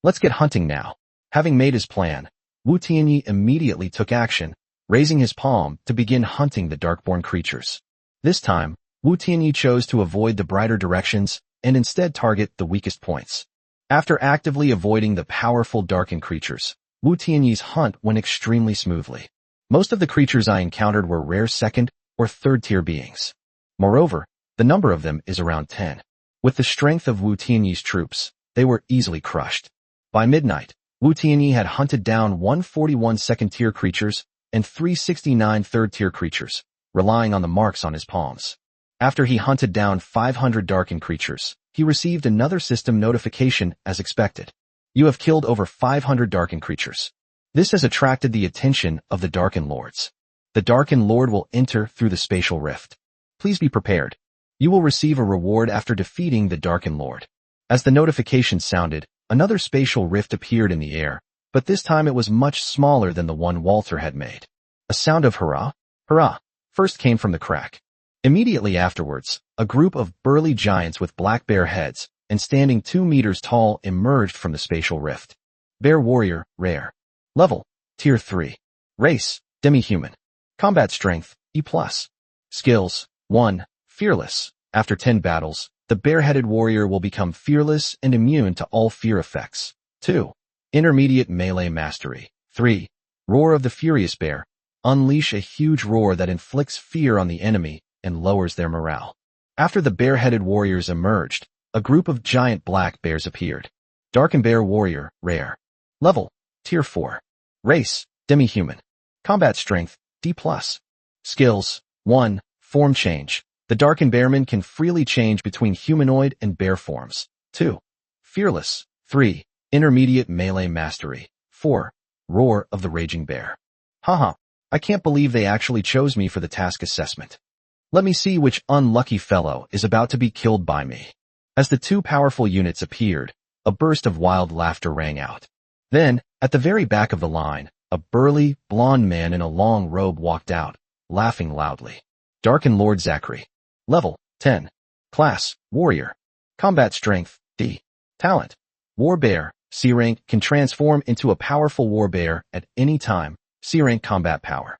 Speaker 1: Let's get hunting now. Having made his plan, Wu Tianyi immediately took action, raising his palm to begin hunting the Darkborn creatures. This time, Wu Tianyi chose to avoid the brighter directions and instead target the weakest points. After actively avoiding the powerful darkened creatures, Wu Tianyi's hunt went extremely smoothly. Most of the creatures I encountered were rare 2nd or third-tier beings. Moreover, the number of them is around 10. With the strength of Wu Tianyi's troops, they were easily crushed. By midnight, Wu Tianyi had hunted down 141 second-tier creatures and 369 third-tier creatures, relying on the marks on his palms. After he hunted down 500 darkened creatures, he received another system notification as expected. You have killed over 500 darkened creatures. This has attracted the attention of the Darkened Lords. The Darkened Lord will enter through the spatial rift. Please be prepared. You will receive a reward after defeating the Darkened Lord. As the notification sounded, another spatial rift appeared in the air, but this time it was much smaller than the one Walter had made. A sound of hurrah, hurrah, first came from the crack. Immediately afterwards, a group of burly giants with black bear heads and standing 2 meters tall emerged from the spatial rift. Bear Warrior, Rare. Level, Tier 3. Race, Demi-Human. Combat Strength, E+. Skills, 1. Fearless. After 10 battles, the bare-headed warrior will become fearless and immune to all fear effects. 2. Intermediate Melee Mastery. 3. Roar of the Furious Bear. Unleash a huge roar that inflicts fear on the enemy and lowers their morale. After the bare-headed warriors emerged, a group of giant black bears appeared. Darkened Bear Warrior, Rare. Level, Tier 4. Race, Demi-Human. Combat Strength, D+. Skills, 1. Form Change. The Darkened Bearman can freely change between humanoid and bear forms. 2. Fearless. 3. Intermediate Melee Mastery. 4. Roar of the Raging Bear. Haha, I can't believe they actually chose me for the task assessment. Let me see which unlucky fellow is about to be killed by me. As the 2 powerful units appeared, a burst of wild laughter rang out. Then, at the very back of the line, a burly, blond man in a long robe walked out, laughing loudly. Darkened Lord Zachary. Level, 10. Class, Warrior. Combat Strength, D. Talent, War Bear. C-Rank can transform into a powerful War Bear at any time. C-Rank Combat Power.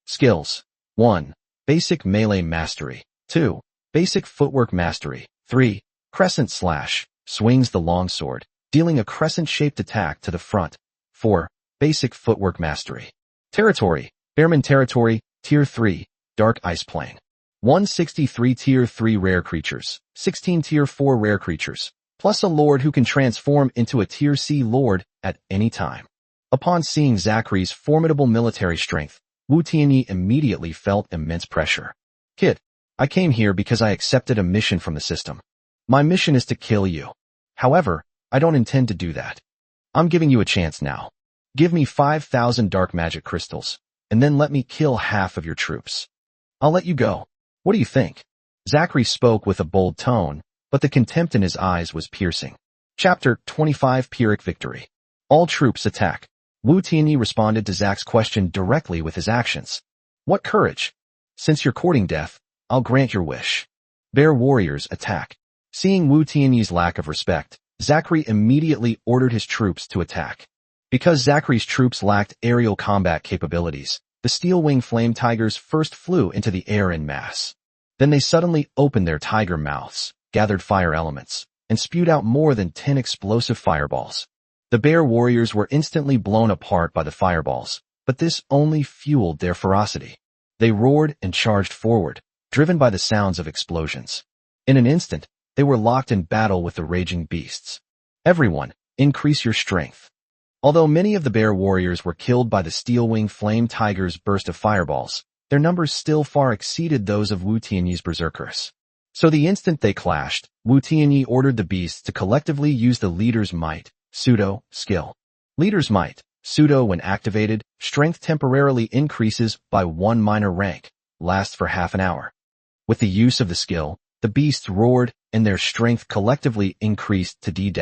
Speaker 1: Skills, 1. Basic Melee Mastery. 2. Basic Footwork Mastery. 3. Crescent Slash. Swings the longsword, dealing a crescent-shaped attack to the front. 4. Basic Footwork Mastery. Territory. Bearman Territory, Tier 3. Dark Ice Plain. 163 Tier 3 Rare Creatures. 16 Tier 4 Rare Creatures. Plus a Lord who can transform into a Tier C Lord at any time. Upon seeing Zachary's formidable military strength, Wu Tianyi immediately felt immense pressure. Kid, I came here because I accepted a mission from the system. My mission is to kill you. However, I don't intend to do that. I'm giving you a chance now. Give me 5,000 dark magic crystals, and then let me kill half of your troops. I'll let you go. What do you think? Zachary spoke with a bold tone, but the contempt in his eyes was piercing. Chapter 25 Pyrrhic Victory. All troops attack. Wu Tianyi responded to Zach's question directly with his actions. What courage! Since you're courting death, I'll grant your wish. Bear warriors attack. Seeing Wu Tianyi's lack of respect, Zachary immediately ordered his troops to attack. Because Zachary's troops lacked aerial combat capabilities, the steel-wing flame tigers first flew into the air en masse. Then they suddenly opened their tiger mouths, gathered fire elements, and spewed out more than 10 explosive fireballs. The bear warriors were instantly blown apart by the fireballs, but this only fueled their ferocity. They roared and charged forward, driven by the sounds of explosions. In an instant, they were locked in battle with the raging beasts. Everyone, increase your strength. Although many of the bear warriors were killed by the steel-wing flame tiger's burst of fireballs, their numbers still far exceeded those of Wu Tianyi's berserkers. So the instant they clashed, Wu Tianyi ordered the beasts to collectively use the leader's might, pseudo, skill. Leader's might, pseudo when activated, strength temporarily increases by 1 minor rank, lasts for half an hour. With the use of the skill, the beasts roared and their strength collectively increased to D-.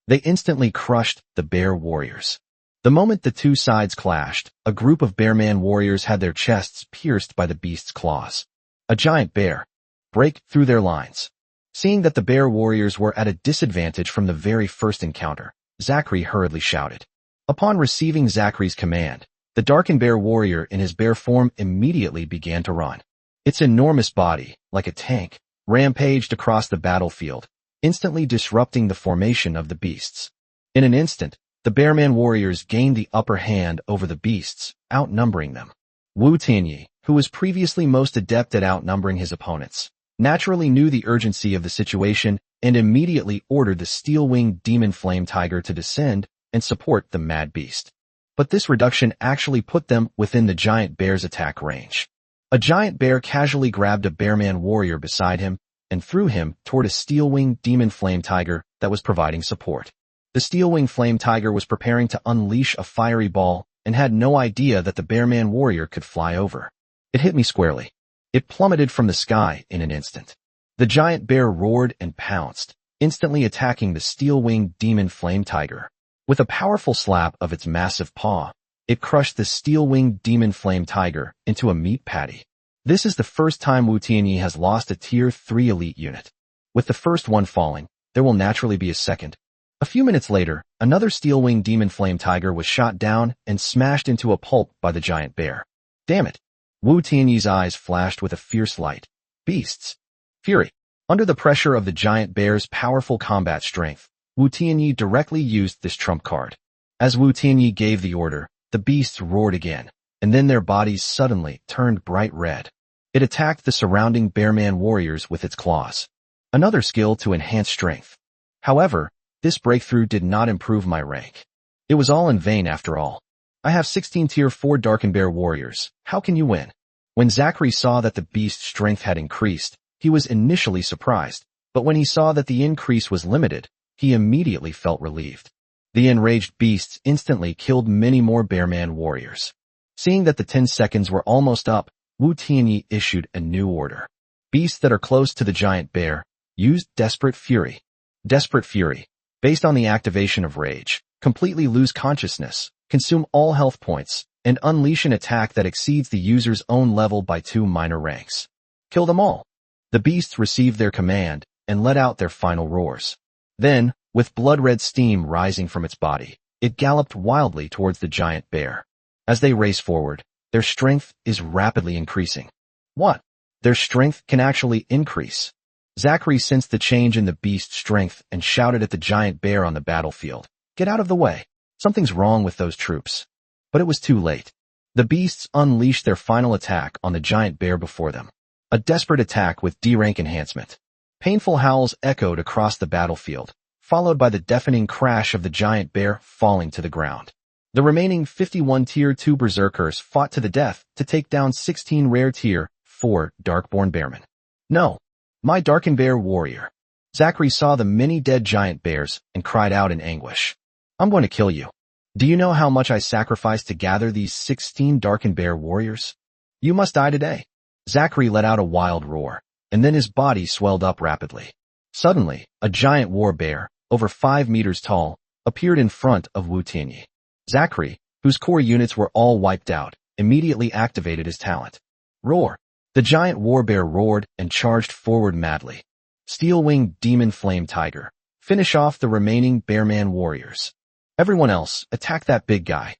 Speaker 1: They instantly crushed the bear warriors. The moment the 2 sides clashed, a group of bearman warriors had their chests pierced by the beast's claws. A giant bear break through their lines. Seeing that the bear warriors were at a disadvantage from the very first encounter, Zachary hurriedly shouted. Upon receiving Zachary's command, the darkened bear warrior in his bear form immediately began to run. Its enormous body, like a tank, rampaged across the battlefield, instantly disrupting the formation of the beasts. In an instant, the bearman warriors gained the upper hand over the beasts, outnumbering them. Wu Tianyi, who was previously most adept at outnumbering his opponents, naturally knew the urgency of the situation and immediately ordered the steel-winged demon flame tiger to descend and support the mad beast. But this reduction actually put them within the giant bear's attack range. A giant bear casually grabbed a bearman warrior beside him and threw him toward a steel-winged demon flame tiger that was providing support. The steel-winged flame tiger was preparing to unleash a fiery ball and had no idea that the bearman warrior could fly over. It hit me squarely. It plummeted from the sky in an instant. The giant bear roared and pounced, instantly attacking the steel-winged demon flame tiger. With a powerful slap of its massive paw, it crushed the steel-winged demon flame tiger into a meat patty. This is the first time Wu Tianyi has lost a Tier 3 elite unit. With the first one falling, there will naturally be a second. A few minutes later, another steel-winged demon flame tiger was shot down and smashed into a pulp by the giant bear. Damn it! Wu Tianyi's eyes flashed with a fierce light. Beasts. Fury. Under the pressure of the giant bear's powerful combat strength, Wu Tianyi directly used this trump card. As Wu Tianyi gave the order, the beasts roared again, and then their bodies suddenly turned bright red. It attacked the surrounding bearman warriors with its claws. Another skill to enhance strength. However, this breakthrough did not improve my rank. It was all in vain after all. I have 16 Tier 4 Darken Bear warriors. How can you win? When Zachary saw that the beast's strength had increased, he was initially surprised, but when he saw that the increase was limited, he immediately felt relieved. The enraged beasts instantly killed many more bearman warriors. Seeing that the 10 seconds were almost up, Wu Tianyi issued a new order. Beasts that are close to the giant bear, use Desperate Fury. Desperate Fury, based on the activation of rage, completely lose consciousness, consume all health points, and unleash an attack that exceeds the user's own level by 2 minor ranks. Kill them all. The beasts received their command and let out their final roars. Then, with blood-red steam rising from its body, it galloped wildly towards the giant bear. As they race forward, their strength is rapidly increasing. What? Their strength can actually increase. Zachary sensed the change in the beast's strength and shouted at the giant bear on the battlefield. Get out of the way. Something's wrong with those troops. But it was too late. The beasts unleashed their final attack on the giant bear before them. A desperate attack with D-rank enhancement. Painful howls echoed across the battlefield, followed by the deafening crash of the giant bear falling to the ground. The remaining 51 Tier 2 berserkers fought to the death to take down 16 rare Tier 4 Darkborn Bearmen. No. My Darken Bear warrior. Zachary saw the many dead giant bears and cried out in anguish. I'm going to kill you. Do you know how much I sacrificed to gather these 16 Darken Bear warriors? You must die today. Zachary let out a wild roar, and then his body swelled up rapidly. Suddenly, a giant war bear, over 5 meters tall, appeared in front of Wu Tianyi. Zachary, whose core units were all wiped out, immediately activated his talent. Roar! The giant war bear roared and charged forward madly. Steel-winged demon flame tiger. Finish off the remaining bearman warriors. Everyone else, attack that big guy.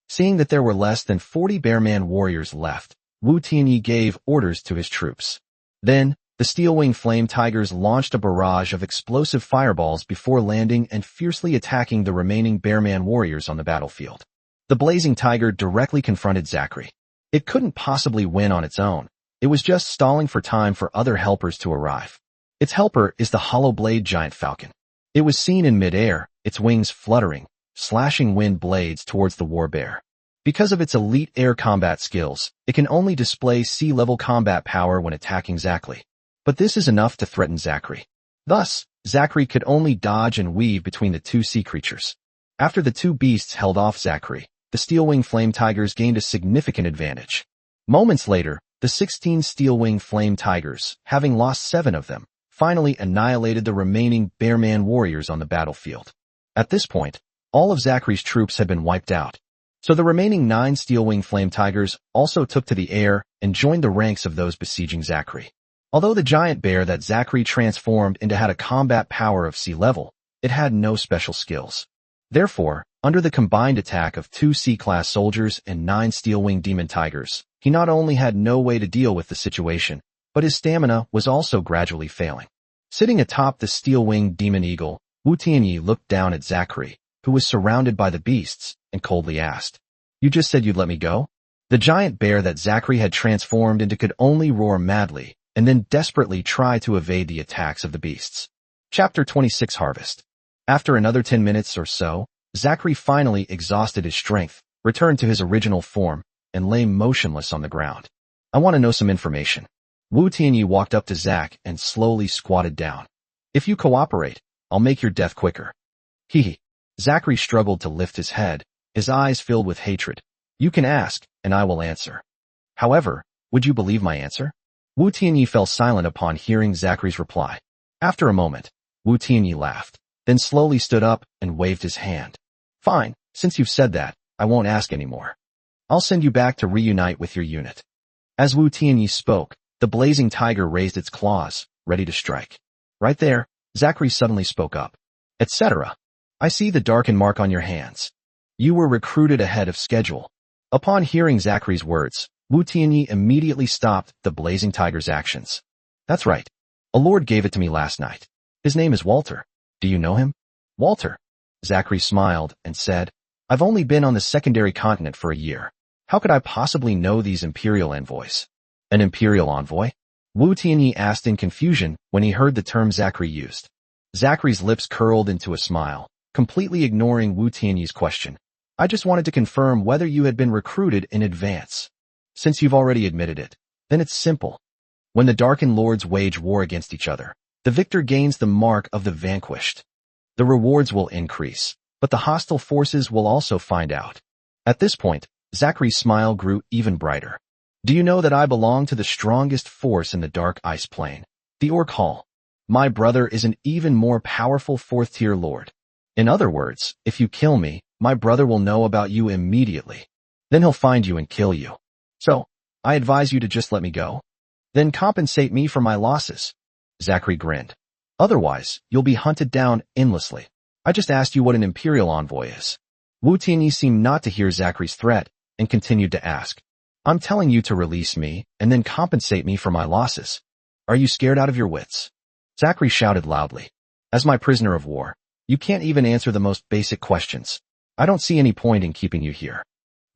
Speaker 1: Seeing that there were less than 40 bearman warriors left, Wu Tianyi gave orders to his troops. Then, the steel-winged flame tigers launched a barrage of explosive fireballs before landing and fiercely attacking the remaining bearman warriors on the battlefield. The blazing tiger directly confronted Zachary. It couldn't possibly win on its own. It was just stalling for time for other helpers to arrive. Its helper is the hollow-blade giant falcon. It was seen in midair, its wings fluttering, slashing wind blades towards the war bear. Because of its elite air combat skills, it can only display sea-level combat power when attacking Zachary. But this is enough to threaten Zachary. Thus, Zachary could only dodge and weave between the two sea creatures. After the two beasts held off Zachary, the steel-winged flame tigers gained a significant advantage. Moments later, the 16 steel-winged flame tigers, having lost 7 of them, finally annihilated the remaining bearman warriors on the battlefield. At this point, all of Zachary's troops had been wiped out. So the remaining 9 steel-winged flame tigers also took to the air and joined the ranks of those besieging Zachary. Although the giant bear that Zachary transformed into had a combat power of sea level, it had no special skills. Therefore, under the combined attack of 2 C-class soldiers and 9 steel-winged demon tigers, he not only had no way to deal with the situation, but his stamina was also gradually failing. Sitting atop the steel-winged demon eagle, Wu Tianyi looked down at Zachary, who was surrounded by the beasts, and coldly asked, "You just said you'd let me go? The giant bear that Zachary had transformed into could only roar madly and then desperately try to evade the attacks of the beasts. Chapter 26 Harvest. After another 10 minutes or so, Zachary finally exhausted his strength, returned to his original form, and lay motionless on the ground. I want to know some information. Wu Tianyi walked up to Zach and slowly squatted down. If you cooperate, I'll make your death quicker. Hee. Zachary struggled to lift his head, his eyes filled with hatred. You can ask, and I will answer. However, would you believe my answer? Wu Tianyi fell silent upon hearing Zachary's reply. After a moment, Wu Tianyi laughed, then slowly stood up and waved his hand. Fine, since you've said that, I won't ask anymore. I'll send you back to reunite with your unit. As Wu Tianyi spoke, the blazing tiger raised its claws, ready to strike. Right there, Zachary suddenly spoke up. Etc. I see the darkened mark on your hands. You were recruited ahead of schedule. Upon hearing Zachary's words, Wu Tianyi immediately stopped the blazing tiger's actions. That's right. A lord gave it to me last night. His name is Walter. Do you know him? Walter. Zachary smiled and said, I've only been on the secondary continent for a year. How could I possibly know these imperial envoys? An imperial envoy? Wu Tianyi asked in confusion when he heard the term Zachary used. Zachary's lips curled into a smile, completely ignoring Wu Tianyi's question. I just wanted to confirm whether you had been recruited in advance. Since you've already admitted it, then it's simple. When the Darkened Lords wage war against each other, the victor gains the mark of the vanquished. The rewards will increase, but the hostile forces will also find out. At this point, Zachary's smile grew even brighter. Do you know that I belong to the strongest force in the Dark Ice Plain, the Orc Hall? My brother is an even more powerful fourth-tier lord. In other words, if you kill me, my brother will know about you immediately. Then he'll find you and kill you. So, I advise you to just let me go. Then compensate me for my losses. Zachary grinned. Otherwise, you'll be hunted down endlessly. I just asked you what an imperial envoy is. Wu Tianyi seemed not to hear Zachary's threat and continued to ask. I'm telling you to release me and then compensate me for my losses. Are you scared out of your wits? Zachary shouted loudly. As my prisoner of war, you can't even answer the most basic questions. I don't see any point in keeping you here.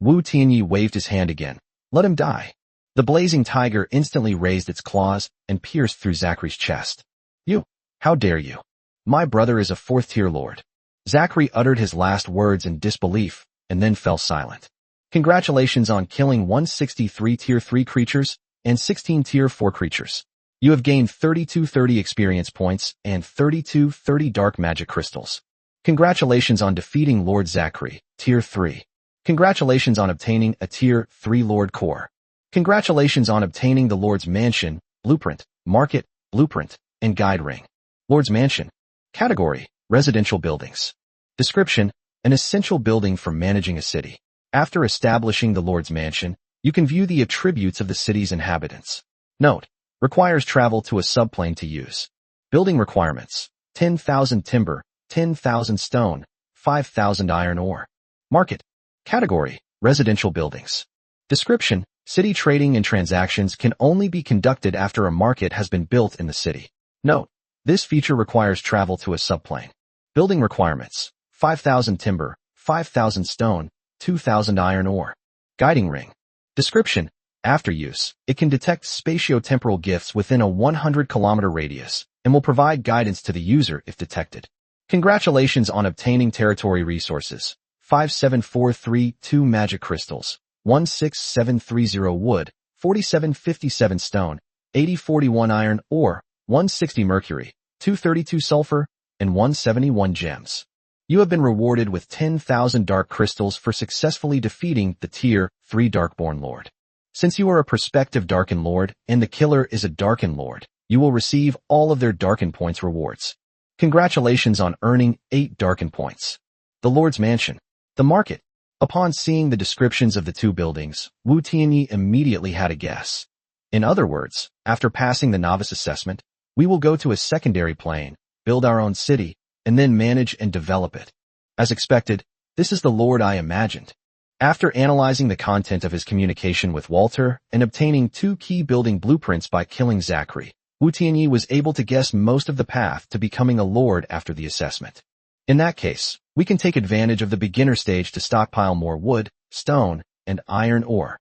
Speaker 1: Wu Tianyi waved his hand again. Let him die. The blazing tiger instantly raised its claws and pierced through Zachary's chest. You! How dare you! My brother is a fourth-tier lord. Zachary uttered his last words in disbelief and then fell silent. Congratulations on killing 163 Tier 3 creatures and 16 Tier 4 creatures. You have gained 3230 experience points and 3230 dark magic crystals. Congratulations on defeating Lord Zachary, Tier 3. Congratulations on obtaining a Tier 3 Lord Core. Congratulations on obtaining the Lord's Mansion, Blueprint, Market, Blueprint, and Guide Ring. Lord's Mansion. Category, Residential Buildings. Description, an essential building for managing a city. After establishing the Lord's Mansion, you can view the attributes of the city's inhabitants. Note, requires travel to a subplane to use. Building requirements, 10,000 timber, 10,000 stone, 5,000 iron ore. Market. Category, Residential Buildings. Description, city trading and transactions can only be conducted after a market has been built in the city. Note, this feature requires travel to a subplane. Building requirements, 5,000 timber, 5,000 stone, 2,000 iron ore. Guiding ring. Description, after use, it can detect spatio-temporal gifts within a 100-kilometer radius and will provide guidance to the user if detected. Congratulations on obtaining territory resources. 57432 magic crystals, 16730 wood, 4757 stone, 8041 iron ore, 160 mercury, 232 sulfur, and 171 gems. You have been rewarded with 10,000 dark crystals for successfully defeating the Tier 3 Darkborn Lord. Since you are a prospective Darkened Lord and the killer is a Darkened Lord, you will receive all of their Darkened Points rewards. Congratulations on earning 8 Darkened Points. The Lord's Mansion. The Market. Upon seeing the descriptions of the two buildings, Wu Tianyi immediately had a guess. In other words, after passing the novice assessment, we will go to a secondary plane, build our own city, and then manage and develop it. As expected, this is the Lord I imagined. After analyzing the content of his communication with Walter and obtaining 2 key building blueprints by killing Zachary, Wu Tianyi was able to guess most of the path to becoming a lord after the assessment. In that case, we can take advantage of the beginner stage to stockpile more wood, stone, and iron ore.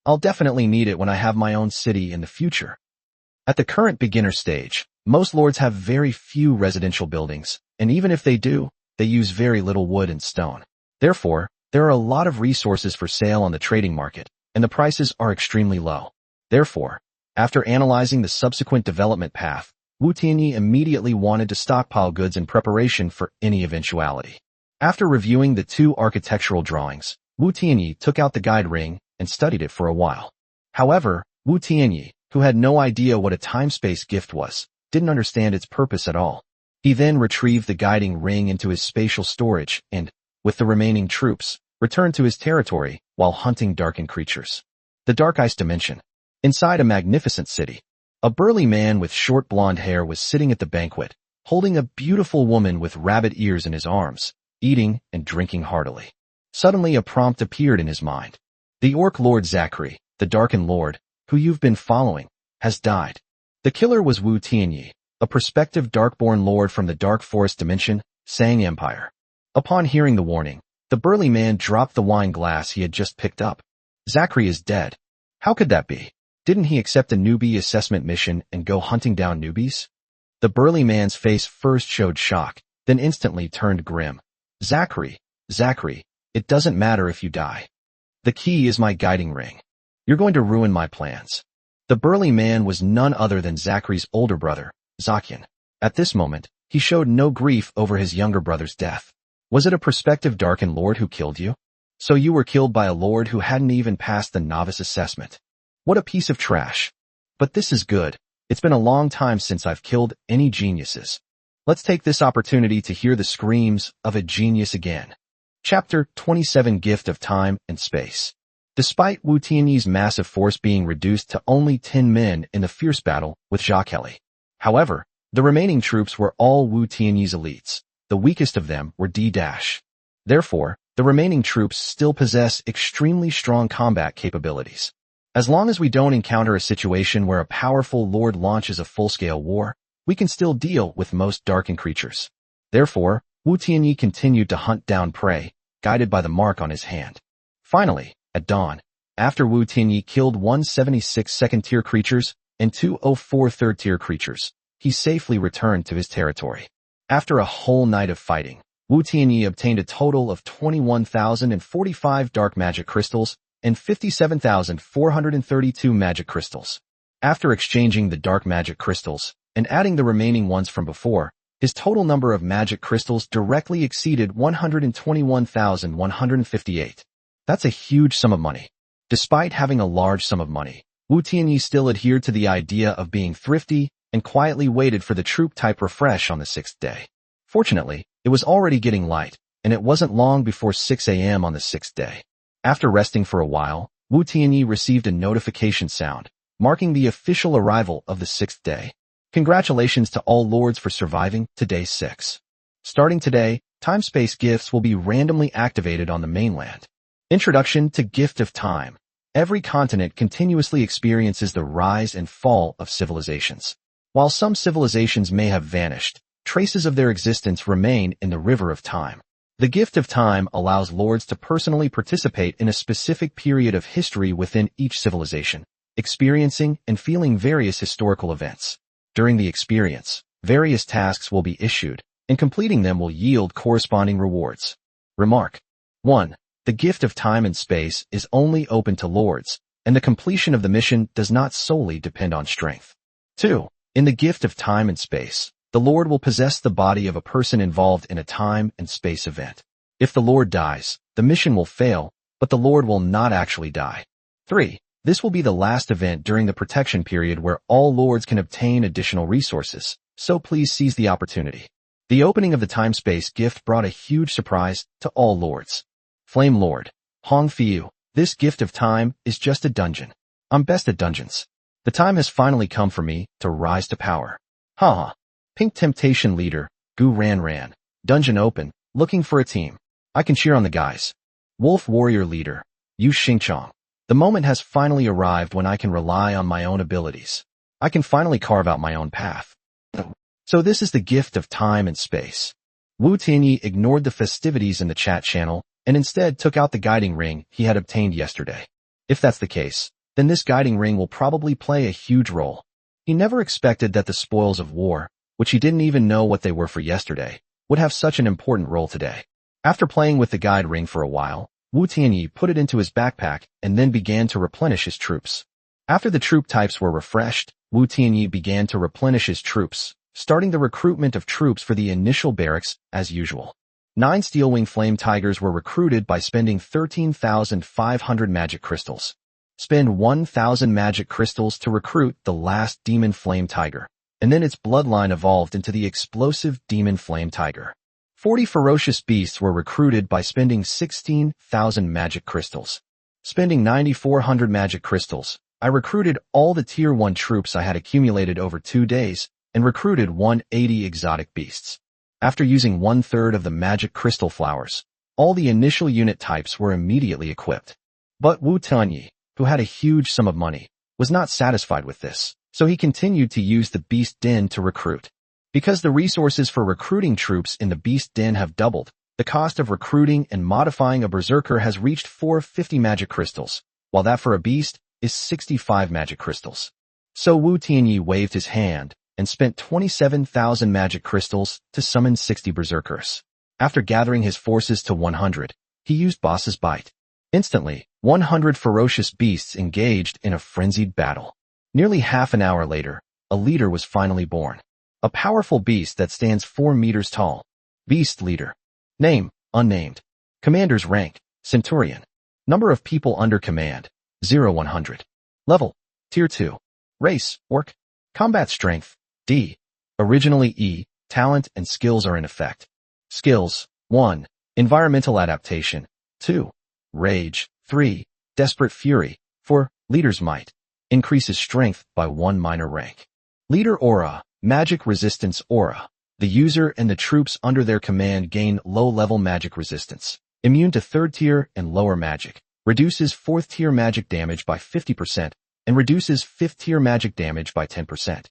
Speaker 1: I'll definitely need it when I have my own city in the future. At the current beginner stage, most lords have very few residential buildings, and even if they do, they use very little wood and stone. Therefore, there are a lot of resources for sale on the trading market, and the prices are extremely low. Therefore, after analyzing the subsequent development path, Wu Tianyi immediately wanted to stockpile goods in preparation for any eventuality. After reviewing the two architectural drawings, Wu Tianyi took out the guide ring and studied it for a while. However, Wu Tianyi, who had no idea what a time-space gift was, didn't understand its purpose at all. He then retrieved the guiding ring into his spatial storage and, with the remaining troops, returned to his territory while hunting darkened creatures. The Dark Ice Dimension. Inside a magnificent city, a burly man with short blonde hair was sitting at the banquet, holding a beautiful woman with rabbit ears in his arms, eating and drinking heartily. Suddenly a prompt appeared in his mind. The Orc Lord Zachary, the Darkened Lord, who you've been following, has died. The killer was Wu Tianyi, a prospective Darkborn Lord from the Dark Forest Dimension, Sang Empire. Upon hearing the warning, the burly man dropped the wine glass he had just picked up. Zachary is dead. How could that be? Didn't he accept a newbie assessment mission and go hunting down newbies? The burly man's face first showed shock, then instantly turned grim. Zachary, it doesn't matter if you die. The key is my guiding ring. You're going to ruin my plans. The burly man was none other than Zachary's older brother, Zakian. At this moment, he showed no grief over his younger brother's death. Was it a prospective Darkened Lord who killed you? So you were killed by a lord who hadn't even passed the novice assessment. What a piece of trash. But this is good. It's been a long time since I've killed any geniuses. Let's take this opportunity to hear the screams of a genius again. Chapter 27 Gift of Time and Space. Despite Wu Tianyi's massive force being reduced to only 10 men in the fierce battle with Jacques, however, the remaining troops were all Wu Tianyi's elites. The weakest of them were D-. Therefore, the remaining troops still possess extremely strong combat capabilities. As long as we don't encounter a situation where a powerful lord launches a full-scale war, we can still deal with most darkened creatures. Therefore, Wu Tianyi continued to hunt down prey, guided by the mark on his hand. Finally, at dawn, after Wu Tianyi killed 176 second-tier creatures and 204 third-tier creatures, he safely returned to his territory. After a whole night of fighting, Wu Tianyi obtained a total of 21,045 dark magic crystals and 57,432 magic crystals. After exchanging the dark magic crystals and adding the remaining ones from before, his total number of magic crystals directly exceeded 121,158. That's a huge sum of money. Despite having a large sum of money, Wu Tianyi still adhered to the idea of being thrifty and quietly waited for the troop type refresh on the 6th day. Fortunately, it was already getting light, and it wasn't long before 6 a.m. on the 6th day. After resting for a while, Wu Tianyi received a notification sound, marking the official arrival of the 6th day. Congratulations to all lords for surviving to day 6. Starting today, time-space gifts will be randomly activated on the mainland. Introduction to Gift of Time. Every continent continuously experiences the rise and fall of civilizations. While some civilizations may have vanished, traces of their existence remain in the river of time. The Gift of Time allows lords to personally participate in a specific period of history within each civilization, experiencing and feeling various historical events. During the experience, various tasks will be issued, and completing them will yield corresponding rewards. Remark. 1. The Gift of Time and Space is only open to lords, and the completion of the mission does not solely depend on strength. 2. In the Gift of Time and Space, the Lord will possess the body of a person involved in a time and space event. If the Lord dies, the mission will fail, but the Lord will not actually die. 3. This will be the last event during the protection period where all lords can obtain additional resources, so please seize the opportunity. The opening of the time-space gift brought a huge surprise to all lords. Flame Lord, Hong Fiu, this Gift of Time is just a dungeon. I'm best at dungeons. The time has finally come for me to rise to power. Haha. Pink Temptation Leader, Gu Ran Ran, Dungeon Open, looking for a team. I can cheer on the guys. Wolf Warrior Leader, Yu Xingchong. The moment has finally arrived when I can rely on my own abilities. I can finally carve out my own path. So this is the Gift of Time and Space. Wu Tianyi ignored the festivities in the chat channel and instead took out the guiding ring he had obtained yesterday. If that's the case, then this guiding ring will probably play a huge role. He never expected that the spoils of war, which he didn't even know what they were for yesterday, would have such an important role today. After playing with the guide ring for a while, Wu Tianyi put it into his backpack and then began to replenish his troops. After the troop types were refreshed, Wu Tianyi began to replenish his troops, starting the recruitment of troops for the initial barracks as usual. 9 Steelwing Flame Tigers were recruited by spending 13,500 magic crystals. Spend 1,000 magic crystals to recruit the last Demon Flame Tiger, and then its bloodline evolved into the explosive Demon Flame Tiger. 40 Ferocious Beasts were recruited by spending 16,000 magic crystals. Spending 9,400 magic crystals, I recruited all the Tier 1 troops I had accumulated over 2 days, and recruited 180 exotic beasts. After using 1/3 of the magic crystal flowers, all the initial unit types were immediately equipped. But Wu Tianyi, who had a huge sum of money, was not satisfied with this, so he continued to use the Beast Den to recruit. Because the resources for recruiting troops in the Beast Den have doubled, the cost of recruiting and modifying a berserker has reached 450 magic crystals, while that for a beast is 65 magic crystals. So Wu Tianyi waved his hand and spent 27,000 magic crystals to summon 60 berserkers. After gathering his forces to 100, he used Boss's Bite. Instantly, 100 ferocious beasts engaged in a frenzied battle. Nearly half an hour later, a leader was finally born. A powerful beast that stands 4 meters tall. Beast Leader. Name, unnamed. Commander's rank, Centurion. Number of people under command, 0-100. Level, Tier 2. Race, Orc. Combat Strength, D. Originally E, talent and skills are in effect. Skills, 1. Environmental Adaptation, 2. Rage, 3. Desperate Fury, 4. Leader's Might. Increases strength by 1 minor rank. Leader Aura, Magic Resistance Aura. The user and the troops under their command gain low-level magic resistance. Immune to 3rd tier and lower magic. Reduces 4th tier magic damage by 50% and reduces 5th tier magic damage by 10%.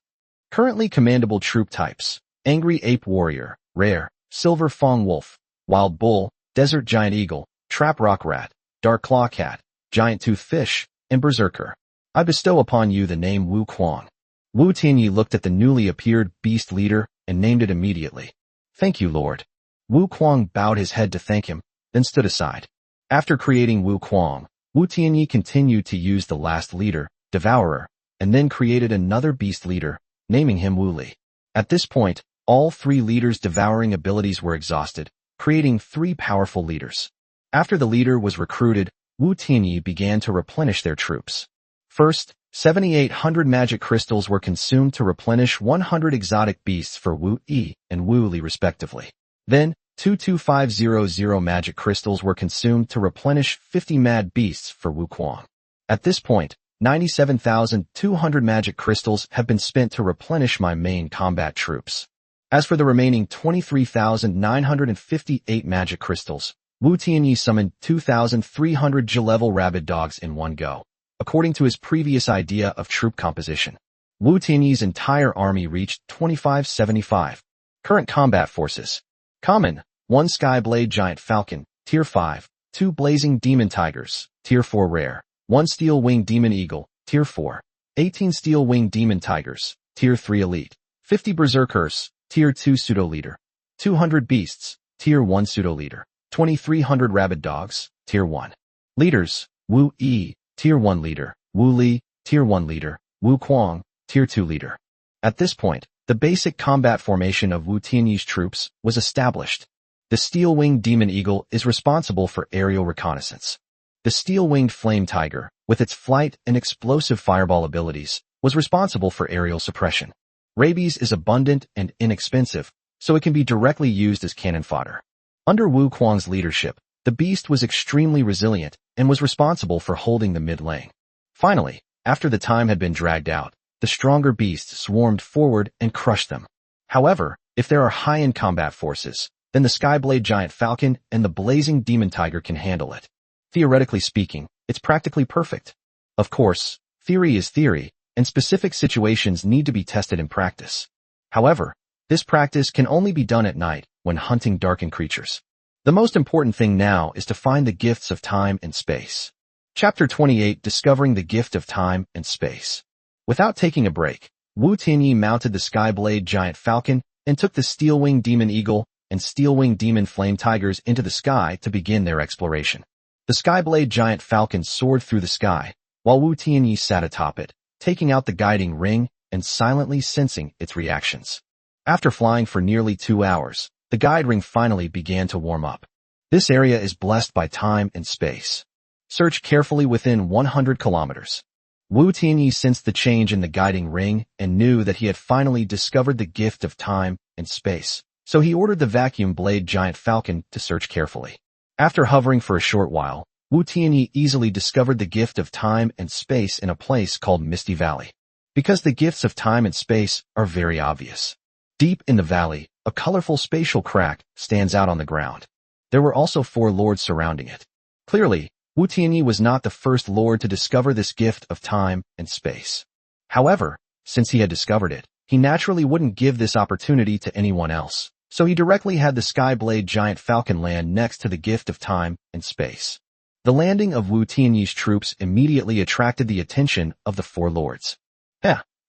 Speaker 1: Currently commandable troop types: Angry Ape Warrior, Rare, Silver Fong Wolf, Wild Bull, Desert Giant Eagle, Trap Rock Rat, Dark Claw Cat, Giant Tooth Fish, and Berserker. I bestow upon you the name Wu Kuang. Wu Tianyi looked at the newly appeared beast leader and named it immediately. Thank you, Lord. Wu Kuang bowed his head to thank him, then stood aside. After creating Wu Kuang, Wu Tianyi continued to use the last leader, Devourer, and then created another beast leader, naming him Wu Li. At this point, all 3 leaders' devouring abilities were exhausted, creating 3 powerful leaders. After the leader was recruited, Wu Tianyi began to replenish their troops. First, 7,800 magic crystals were consumed to replenish 100 exotic beasts for Wu Yi and Wu Li respectively. Then, 22500 magic crystals were consumed to replenish 50 mad beasts for Wu Kuang. At this point, 97,200 magic crystals have been spent to replenish my main combat troops. As for the remaining 23,958 magic crystals, Wu Tianyi summoned 2,300 J-level rabid dogs in one go, according to his previous idea of troop composition. Wu Tianyi's entire army reached 2,575. Current combat forces. Common, 1 Skyblade Giant Falcon, Tier 5, 2 Blazing Demon Tigers, Tier 4 Rare, 1 Steel Wing Demon Eagle, Tier 4, 18 Steel Wing Demon Tigers, Tier 3 Elite, 50 Berserkers, Tier 2 Pseudo Leader, 200 Beasts, Tier 1 Pseudo Leader, 2,300 Rabid Dogs, Tier 1. Leaders, Wu Yi, Tier 1 Leader, Wu Li, Tier 1 Leader, Wu Kuang, Tier 2 Leader. At this point, the basic combat formation of Wu Tianyi's troops was established. The Steel-Winged Demon Eagle is responsible for aerial reconnaissance. The Steel-Winged Flame Tiger, with its flight and explosive fireball abilities, was responsible for aerial suppression. Rabies is abundant and inexpensive, so it can be directly used as cannon fodder. Under Wu Kuang's leadership, the beast was extremely resilient and was responsible for holding the mid lane. Finally, after the time had been dragged out, the stronger beasts swarmed forward and crushed them. However, if there are high-end combat forces, then the Skyblade Giant Falcon and the Blazing Demon Tiger can handle it. Theoretically speaking, it's practically perfect. Of course, theory is theory, and specific situations need to be tested in practice. However, this practice can only be done at night when hunting darkened creatures. The most important thing now is to find the gifts of time and space. Chapter 28, Discovering the Gift of Time and Space. Without taking a break, Wu Tianyi mounted the Skyblade Giant Falcon and took the Steel-Winged Demon Eagle and Steel-Winged Demon Flame Tigers into the sky to begin their exploration. The Skyblade Giant Falcon soared through the sky, while Wu Tianyi sat atop it, taking out the guiding ring and silently sensing its reactions. After flying for nearly 2 hours, the guide ring finally began to warm up. This area is blessed by time and space. Search carefully within 100 kilometers. Wu Tianyi sensed the change in the guiding ring and knew that he had finally discovered the gift of time and space, so he ordered the vacuum blade Giant Falcon to search carefully. After hovering for a short while, Wu Tianyi easily discovered the gift of time and space in a place called Misty Valley. Because the gifts of time and space are very obvious. Deep in the valley, a colorful spatial crack stands out on the ground. There were also 4 lords surrounding it. Clearly, Wu Tianyi was not the first lord to discover this gift of time and space. However, since he had discovered it, he naturally wouldn't give this opportunity to anyone else, so he directly had the Skyblade Giant Falcon land next to the gift of time and space. The landing of Wu Tianyi's troops immediately attracted the attention of the 4 lords.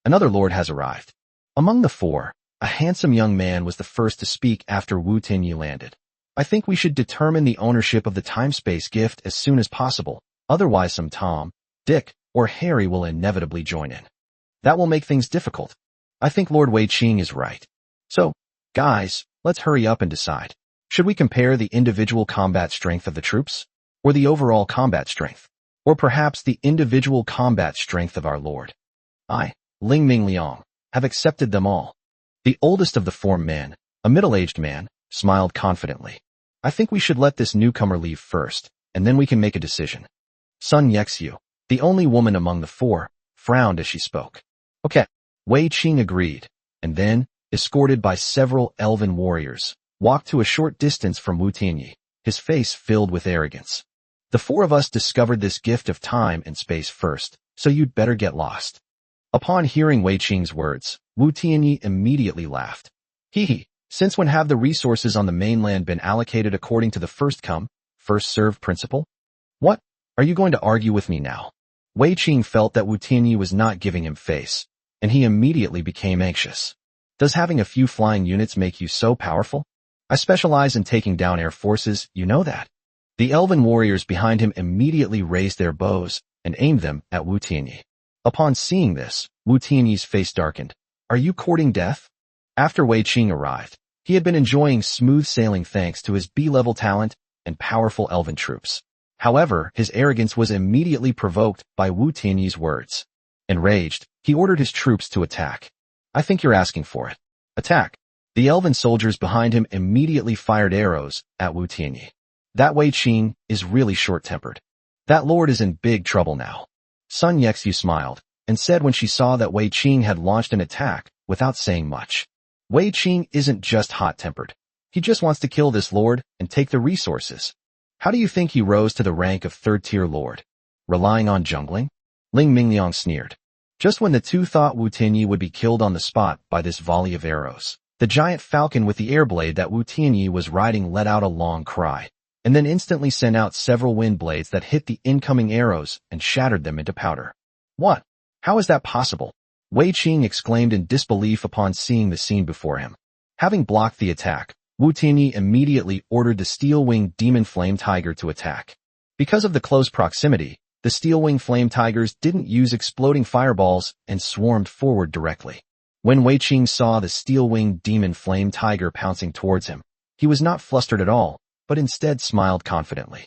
Speaker 1: Another lord has arrived. Among the 4, a handsome young man was the first to speak after Wu Tianyi landed. I think we should determine the ownership of the time-space gift as soon as possible, otherwise some Tom, Dick, or Harry will inevitably join in. That will make things difficult. I think Lord Wei Qing is right. So, guys, let's hurry up and decide. Should we compare the individual combat strength of the troops? Or the overall combat strength? Or perhaps the individual combat strength of our lord? I, Ling Ming Liang, have accepted them all. The oldest of the 4 men, a middle-aged man, smiled confidently. I think we should let this newcomer leave first, and then we can make a decision. Sun Yexiu, the only woman among the 4, frowned as she spoke. Okay. Wei Qing agreed, and then, escorted by several elven warriors, walked to a short distance from Wu Tianyi, his face filled with arrogance. The 4 of us discovered this gift of time and space first, so you'd better get lost. Upon hearing Wei Qing's words, Wu Tianyi immediately laughed. Hee. Since when have the resources on the mainland been allocated according to the first-come, first-served principle? What? Are you going to argue with me now? Wei Qing felt that Wu Tianyi was not giving him face, and he immediately became anxious. Does having a few flying units make you so powerful? I specialize in taking down air forces, you know that. The elven warriors behind him immediately raised their bows and aimed them at Wu Tianyi. Upon seeing this, Wu Tianyi's face darkened. Are you courting death? After Wei Qing arrived, he had been enjoying smooth sailing thanks to his B-level talent and powerful elven troops. However, his arrogance was immediately provoked by Wu Tianyi's words. Enraged, he ordered his troops to attack. I think you're asking for it. Attack. The elven soldiers behind him immediately fired arrows at Wu Tianyi. That Wei Qing is really short-tempered. That lord is in big trouble now. Sun Yexiu smiled and said when she saw that Wei Qing had launched an attack without saying much. Wei Qing isn't just hot-tempered. He just wants to kill this lord and take the resources. How do you think he rose to the rank of 3rd-tier lord? Relying on jungling? Ling Mingliang sneered. Just when the 2 thought Wu Tianyi would be killed on the spot by this volley of arrows, the giant falcon with the airblade that Wu Tianyi was riding let out a long cry, and then instantly sent out several wind blades that hit the incoming arrows and shattered them into powder. What? How is that possible? Wei Qing exclaimed in disbelief upon seeing the scene before him. Having blocked the attack, Wu Tianyi immediately ordered the Steel-Winged Demon Flame Tiger to attack. Because of the close proximity, the Steel-Winged Flame Tigers didn't use exploding fireballs and swarmed forward directly. When Wei Qing saw the Steel-Winged Demon Flame Tiger pouncing towards him, he was not flustered at all, but instead smiled confidently.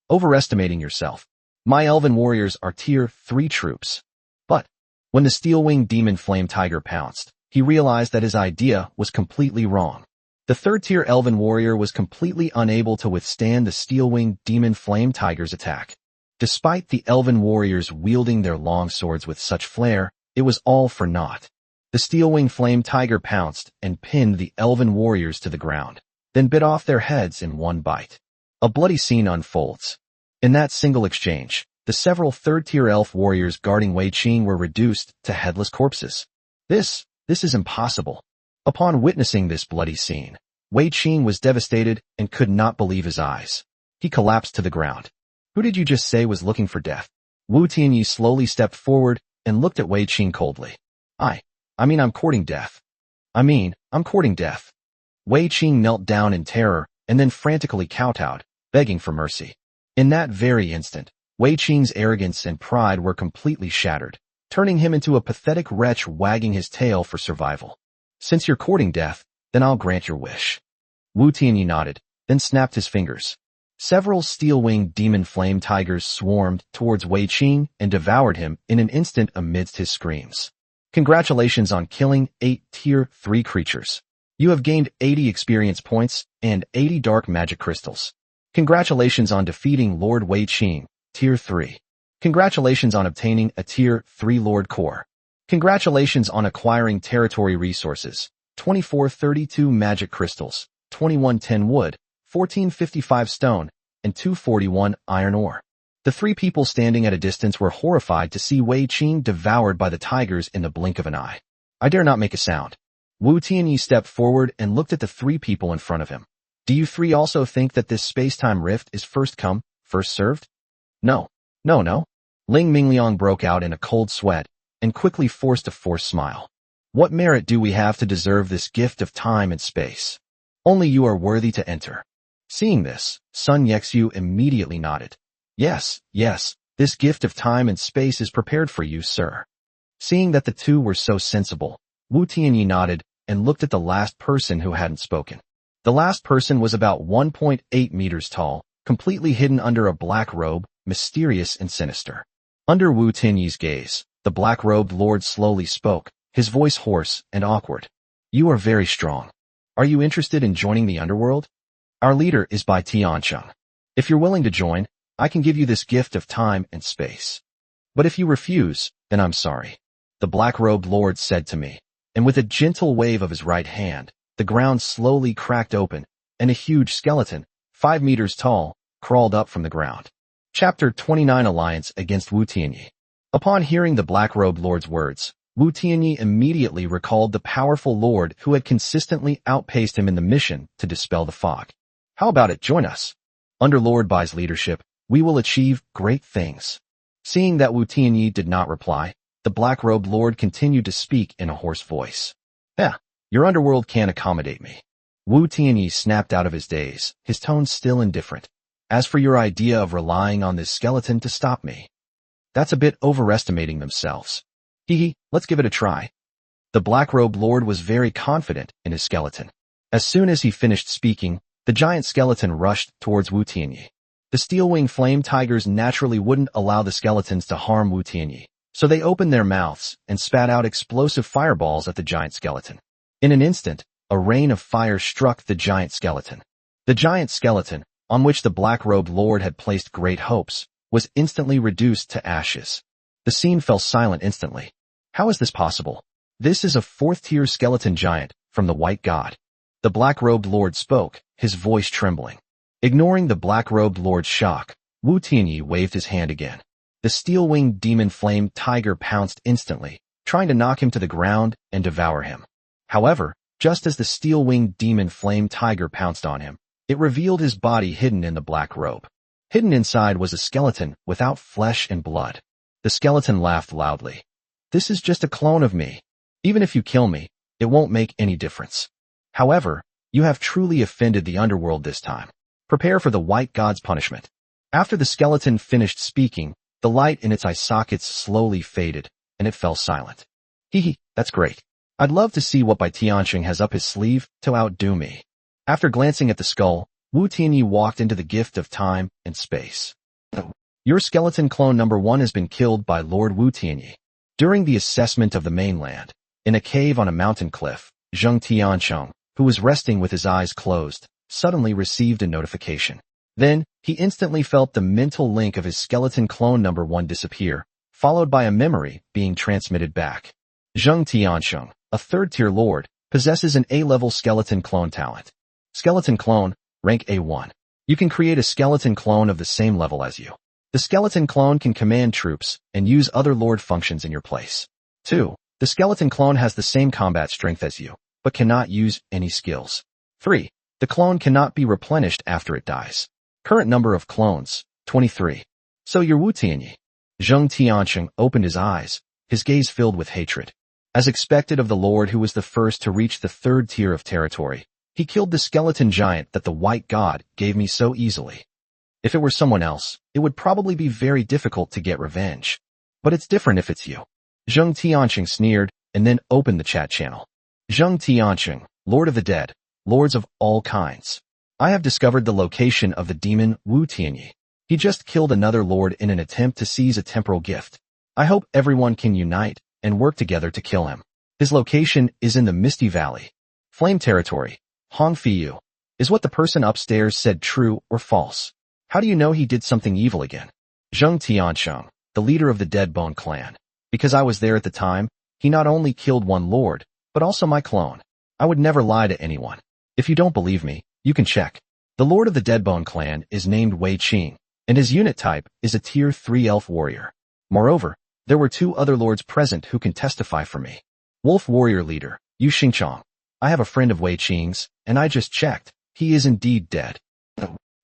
Speaker 1: Overestimating yourself. My elven warriors are tier 3 troops. But, when the Steel-Winged Demon Flame Tiger pounced, he realized that his idea was completely wrong. The 3rd-tier elven warrior was completely unable to withstand the Steel-Winged Demon Flame Tiger's attack. Despite the elven warriors wielding their long swords with such flair, it was all for naught. The Steel-Winged Flame Tiger pounced and pinned the elven warriors to the ground, then bit off their heads in one bite. A bloody scene unfolds. In that single exchange, the several 3rd-tier elf warriors guarding Wei Qing were reduced to headless corpses. This is impossible. Upon witnessing this bloody scene, Wei Qing was devastated and could not believe his eyes. He collapsed to the ground. Who did you just say was looking for death? Wu Tianyi slowly stepped forward and looked at Wei Qing coldly. I'm courting death. I'm courting death. Wei Qing knelt down in terror and then frantically kowtowed, begging for mercy. In that very instant, Wei Qing's arrogance and pride were completely shattered, turning him into a pathetic wretch wagging his tail for survival. Since you're courting death, then I'll grant your wish. Wu Tianyi nodded, then snapped his fingers. Several steel-winged demon flame tigers swarmed towards Wei Qing and devoured him in an instant amidst his screams. Congratulations on killing 8 Tier 3 creatures. You have gained 80 experience points and 80 dark magic crystals. Congratulations on defeating Lord Wei Qing, Tier 3. Congratulations on obtaining a Tier 3 Lord Core. Congratulations on acquiring territory resources, 2432 magic crystals, 2110 wood, 1455 stone, and 241 iron ore. The 3 people standing at a distance were horrified to see Wei Qing devoured by the tigers in the blink of an eye. I dare not make a sound. Wu Tianyi stepped forward and looked at the 3 people in front of him. Do you 3 also think that this space-time rift is first come, first served? No. Ling Mingliang broke out in a cold sweat and quickly forced a forced smile. What merit do we have to deserve this gift of time and space? Only you are worthy to enter. Seeing this, Sun Yexu immediately nodded. Yes, this gift of time and space is prepared for you, sir. Seeing that the 2 were so sensible, Wu Tianyi nodded and looked at the last person who hadn't spoken. The last person was about 1.8 meters tall, completely hidden under a black robe, mysterious and sinister. Under Wu Tianyi's gaze, the black-robed lord slowly spoke, his voice hoarse and awkward. You are very strong. Are you interested in joining the underworld? Our leader is Bai Tiancheng. If you're willing to join, I can give you this gift of time and space. But if you refuse, then I'm sorry. The black-robed lord said to me, and with a gentle wave of his right hand, the ground slowly cracked open, and a huge skeleton, 5 meters tall, crawled up from the ground. Chapter 29 Alliance against Wu Tianyi. Upon hearing the black-robed lord's words, Wu Tianyi immediately recalled the powerful lord who had consistently outpaced him in the mission to dispel the fog. How about it, join us? Under Lord Bai's leadership, we will achieve great things. Seeing that Wu Tianyi did not reply, the black-robed lord continued to speak in a hoarse voice. Your underworld can't accommodate me. Wu Tianyi snapped out of his daze, his tone still indifferent. As for your idea of relying on this skeleton to stop me, that's a bit overestimating themselves. Let's give it a try. The black-robed lord was very confident in his skeleton. As soon as he finished speaking, the giant skeleton rushed towards Wu Tianyi. The steel-wing flame tigers naturally wouldn't allow the skeletons to harm Wu Tianyi, so they opened their mouths and spat out explosive fireballs at the giant skeleton. In an instant, a rain of fire struck the giant skeleton. The giant skeleton, on which the black-robed lord had placed great hopes, was instantly reduced to ashes. The scene fell silent instantly. How is this possible? This is a 4th-tier skeleton giant from the White God. The black-robed lord spoke, his voice trembling. Ignoring the black-robed lord's shock, Wu Tianyi waved his hand again. The steel-winged demon flame tiger pounced instantly, trying to knock him to the ground and devour him. However, just as the steel-winged demon flame tiger pounced on him, it revealed his body hidden in the black robe. Hidden inside was a skeleton without flesh and blood. The skeleton laughed loudly. This is just a clone of me. Even if you kill me, it won't make any difference. However, you have truly offended the underworld this time. Prepare for the White God's punishment. After the skeleton finished speaking, the light in its eye sockets slowly faded, and it fell silent. That's great. I'd love to see what Bai Tiancheng has up his sleeve to outdo me. After glancing at the skull, Wu Tianyi walked into the gift of time and space. Your skeleton clone number 1 has been killed by Lord Wu Tianyi. During the assessment of the mainland, in a cave on a mountain cliff, Zheng Tiancheng, who was resting with his eyes closed, suddenly received a notification. Then, he instantly felt the mental link of his skeleton clone number 1 disappear, followed by a memory being transmitted back. Zheng Tiancheng, a 3rd-tier lord, possesses an A-level skeleton clone talent. Skeleton clone, rank A1. You can create a skeleton clone of the same level as you. The skeleton clone can command troops and use other lord functions in your place. 2. The skeleton clone has the same combat strength as you, but cannot use any skills. 3. The clone cannot be replenished after it dies. Current number of clones, 23. So you're Wu Tianyi. Zheng Tiancheng opened his eyes, his gaze filled with hatred. As expected of the lord who was the first to reach the third tier of territory, he killed the skeleton giant that the white god gave me so easily. If it were someone else, it would probably be very difficult to get revenge. But it's different if it's you. Zheng Tiancheng sneered, and then opened the chat channel. Zheng Tiancheng, Lord of the Dead, lords of all kinds. I have discovered the location of the demon Wu Tianyi. He just killed another lord in an attempt to seize a temporal gift. I hope everyone can unite and work together to kill him. His location is in the Misty Valley. Flame territory. Hong Fiyu. Is what the person upstairs said true or false? How do you know he did something evil again? Zheng Tiancheng, the leader of the Deadbone clan. Because I was there at the time, he not only killed one lord, but also my clone. I would never lie to anyone. If you don't believe me, you can check. The lord of the Deadbone clan is named Wei Qing, and his unit type is a tier 3 elf warrior. Moreover, there were 2 other lords present who can testify for me. Wolf warrior leader, Yu Xingchong. I have a friend of Wei Qing's, and I just checked. He is indeed dead.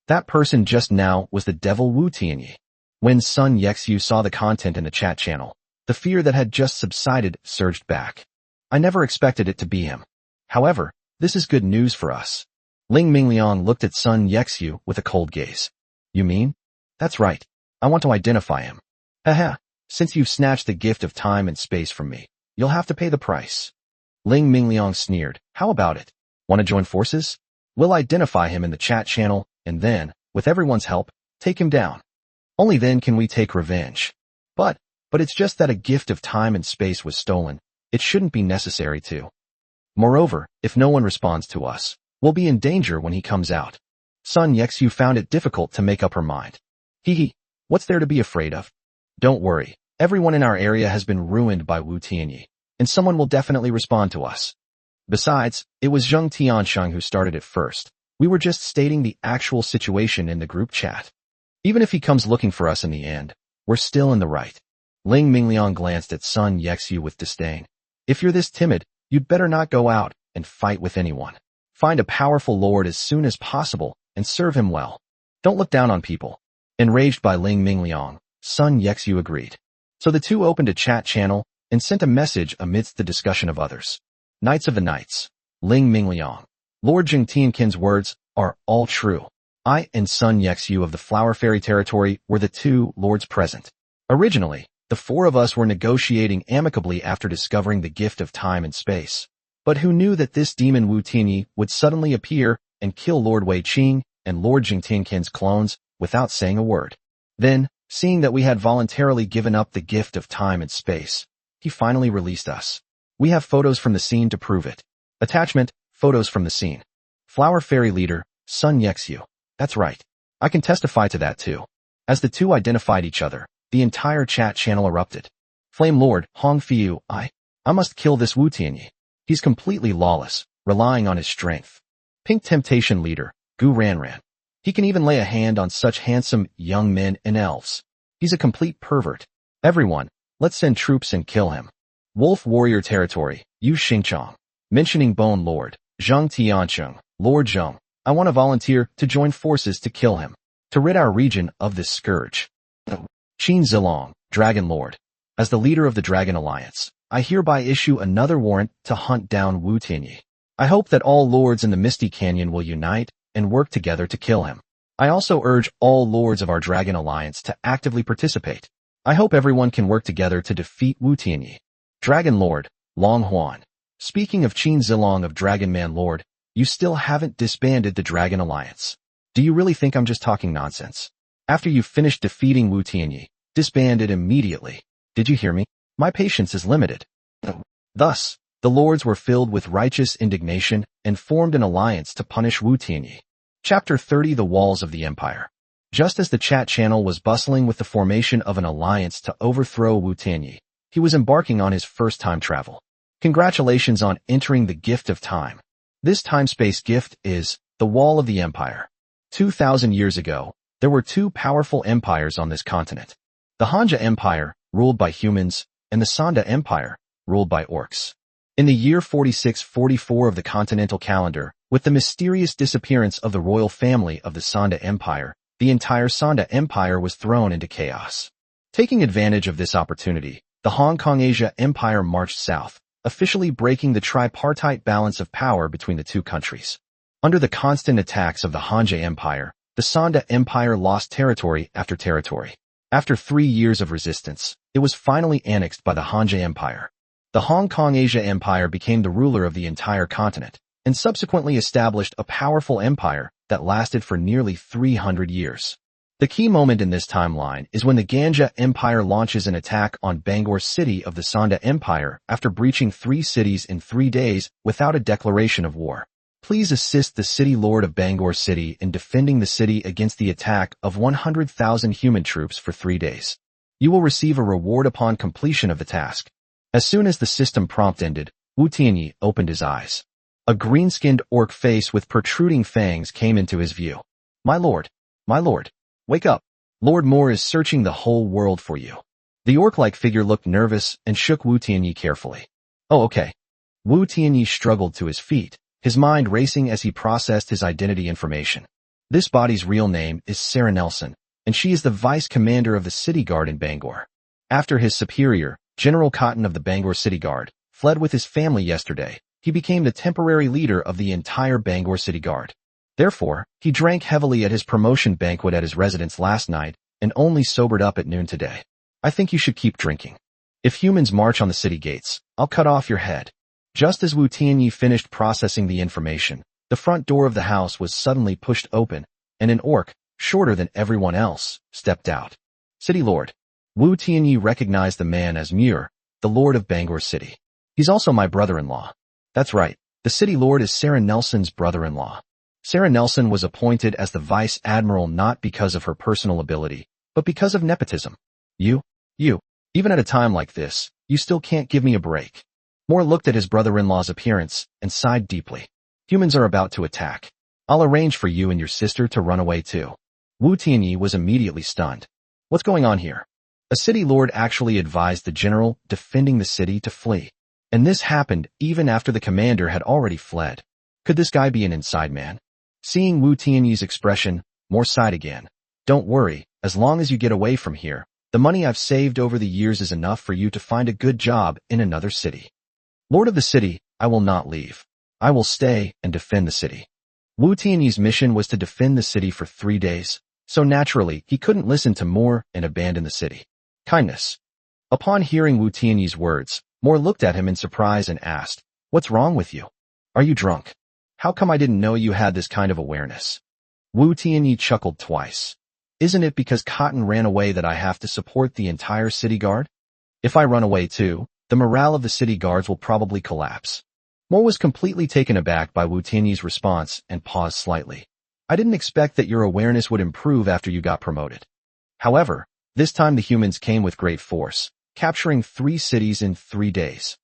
Speaker 1: That person just now was the devil Wu Tianyi. When Sun Yexu saw the content in the chat channel, the fear that had just subsided surged back. I never expected it to be him. However, this is good news for us. Ling Mingliang looked at Sun Yexu with a cold gaze. You mean? That's right. I want to identify him. Haha, since you've snatched the gift of time and space from me, you'll have to pay the price. Ling Mingliang sneered. How about it? Want to join forces? We'll identify him in the chat channel, and then, with everyone's help, take him down. Only then can we take revenge. But it's just that a gift of time and space was stolen. It shouldn't be necessary to. Moreover, if no one responds to us, we'll be in danger when he comes out. Sun Yexu found it difficult to make up her mind. Hee, what's there to be afraid of? Don't worry, everyone in our area has been ruined by Wu Tianyi, and someone will definitely respond to us. Besides, it was Zheng Tiancheng who started it first. We were just stating the actual situation in the group chat. Even if he comes looking for us in the end, we're still in the right. Ling Mingliang glanced at Sun Yexu with disdain. If you're this timid, you'd better not go out and fight with anyone. Find a powerful lord as soon as possible and serve him well. Don't look down on people. Enraged by Ling Mingliang, Sun Yexu agreed. So the two opened a chat channel and sent a message amidst the discussion of others. Knights of the Knights. Ling Mingliang. Lord Jing Tianqin's words are all true. I and Sun Yexu of the Flower Fairy territory were the 2 lords present. Originally, the 4 of us were negotiating amicably after discovering the gift of time and space. But who knew that this demon Wu Tianyi would suddenly appear and kill Lord Wei Qing and Lord Jing Tianqin's clones without saying a word. Then, seeing that we had voluntarily given up the gift of time and space, he finally released us. We have photos from the scene to prove it. Attachment, photos from the scene. Flower Fairy leader, Sun Yexu. That's right. I can testify to that too. As the 2 identified each other, the entire chat channel erupted. Flame Lord, Hong Fiyu, I must kill this Wu Tianyi. He's completely lawless, relying on his strength. Pink Temptation leader, Gu Ranran. He can even lay a hand on such handsome young men and elves. He's a complete pervert. Everyone, let's send troops and kill him. Wolf Warrior territory, Yu Xingchong. Mentioning Bone Lord, Zheng Tiancheng, Lord Zheng. I want to volunteer to join forces to kill him, to rid our region of this scourge. Qin Zilong, Dragon Lord. As the leader of the Dragon Alliance, I hereby issue another warrant to hunt down Wu Tianyi. I hope that all lords in the Misty Canyon will unite and work together to kill him. I also urge all lords of our Dragon Alliance to actively participate. I hope everyone can work together to defeat Wu Tianyi. Dragon Lord, Long Huan. Speaking of Qin Zilong of Dragon Man Lord, you still haven't disbanded the Dragon Alliance. Do you really think I'm just talking nonsense? After you've finished defeating Wu Tianyi, disband it immediately. Did you hear me? My patience is limited. Thus, the lords were filled with righteous indignation and formed an alliance to punish Wu Tianyi. Chapter 30 The Walls of the Empire. Just as the chat channel was bustling with the formation of an alliance to overthrow Wu Tianyi, he was embarking on his first time travel. Congratulations on entering the gift of time. This time-space gift is the Wall of the Empire. 2,000 years ago, there were 2 powerful empires on this continent. The Hanja Empire, ruled by humans, and the Sanda Empire, ruled by orcs. In the year 4644 of the continental calendar, with the mysterious disappearance of the royal family of the Sanda Empire, the entire Sonda Empire was thrown into chaos. Taking advantage of this opportunity, the Hong Kong Asia Empire marched south, officially breaking the tripartite balance of power between the two countries. Under the constant attacks of the Hanja Empire, the Sonda Empire lost territory after territory. After 3 years of resistance, it was finally annexed by the Hanja Empire. The Hong Kong Asia Empire became the ruler of the entire continent, and subsequently established a powerful empire that lasted for nearly 300 years. The key moment in this timeline is when the Ganja Empire launches an attack on Bangor city of the Sonda Empire after breaching 3 cities in 3 days without a declaration of war. Please assist the city lord of Bangor city in defending the city against the attack of 100,000 human troops for 3 days. You will receive a reward upon completion of the task. As soon as the system prompt ended, Wu Tianyi opened his eyes. A green-skinned orc face with protruding fangs came into his view. My lord, wake up. Lord Moore is searching the whole world for you. The orc-like figure looked nervous and shook Wu Tianyi carefully. Oh, okay. Wu Tianyi struggled to his feet, his mind racing as he processed his identity information. This body's real name is Sarah Nelson, and she is the vice commander of the city guard in Bangor. After his superior, General Cotton of the Bangor City Guard, fled with his family yesterday, he became the temporary leader of the entire Bangor City Guard. Therefore, he drank heavily at his promotion banquet at his residence last night and only sobered up at noon today. I think you should keep drinking. If humans march on the city gates, I'll cut off your head. Just as Wu Tianyi finished processing the information, the front door of the house was suddenly pushed open, and an orc, shorter than everyone else, stepped out. City Lord. Wu Tianyi recognized the man as Muir, the Lord of Bangor City. He's also my brother-in-law. That's right, the City Lord is Sarah Nelson's brother-in-law. Sarah Nelson was appointed as the Vice Admiral not because of her personal ability, but because of nepotism. You, even at a time like this, you still can't give me a break. Moore looked at his brother-in-law's appearance and sighed deeply. Humans are about to attack. I'll arrange for you and your sister to run away too. Wu Tianyi was immediately stunned. What's going on here? A city lord actually advised the general defending the city to flee. And this happened even after the commander had already fled. Could this guy be an inside man? Seeing Wu Tianyi's expression, Moore sighed again. Don't worry, as long as you get away from here, the money I've saved over the years is enough for you to find a good job in another city. Lord of the city, I will not leave. I will stay and defend the city. Wu Tianyi's mission was to defend the city for 3 days, so naturally he couldn't listen to Moore and abandon the city. Kindness. Upon hearing Wu Tianyi's words, Moore looked at him in surprise and asked, What's wrong with you? Are you drunk? How come I didn't know you had this kind of awareness? Wu Tianyi chuckled twice. Isn't it because Cotton ran away that I have to support the entire city guard? If I run away too, the morale of the city guards will probably collapse. Moore was completely taken aback by Wu Tianyi's response and paused slightly. I didn't expect that your awareness would improve after you got promoted. However, this time the humans came with great force, capturing 3 cities in 3 days.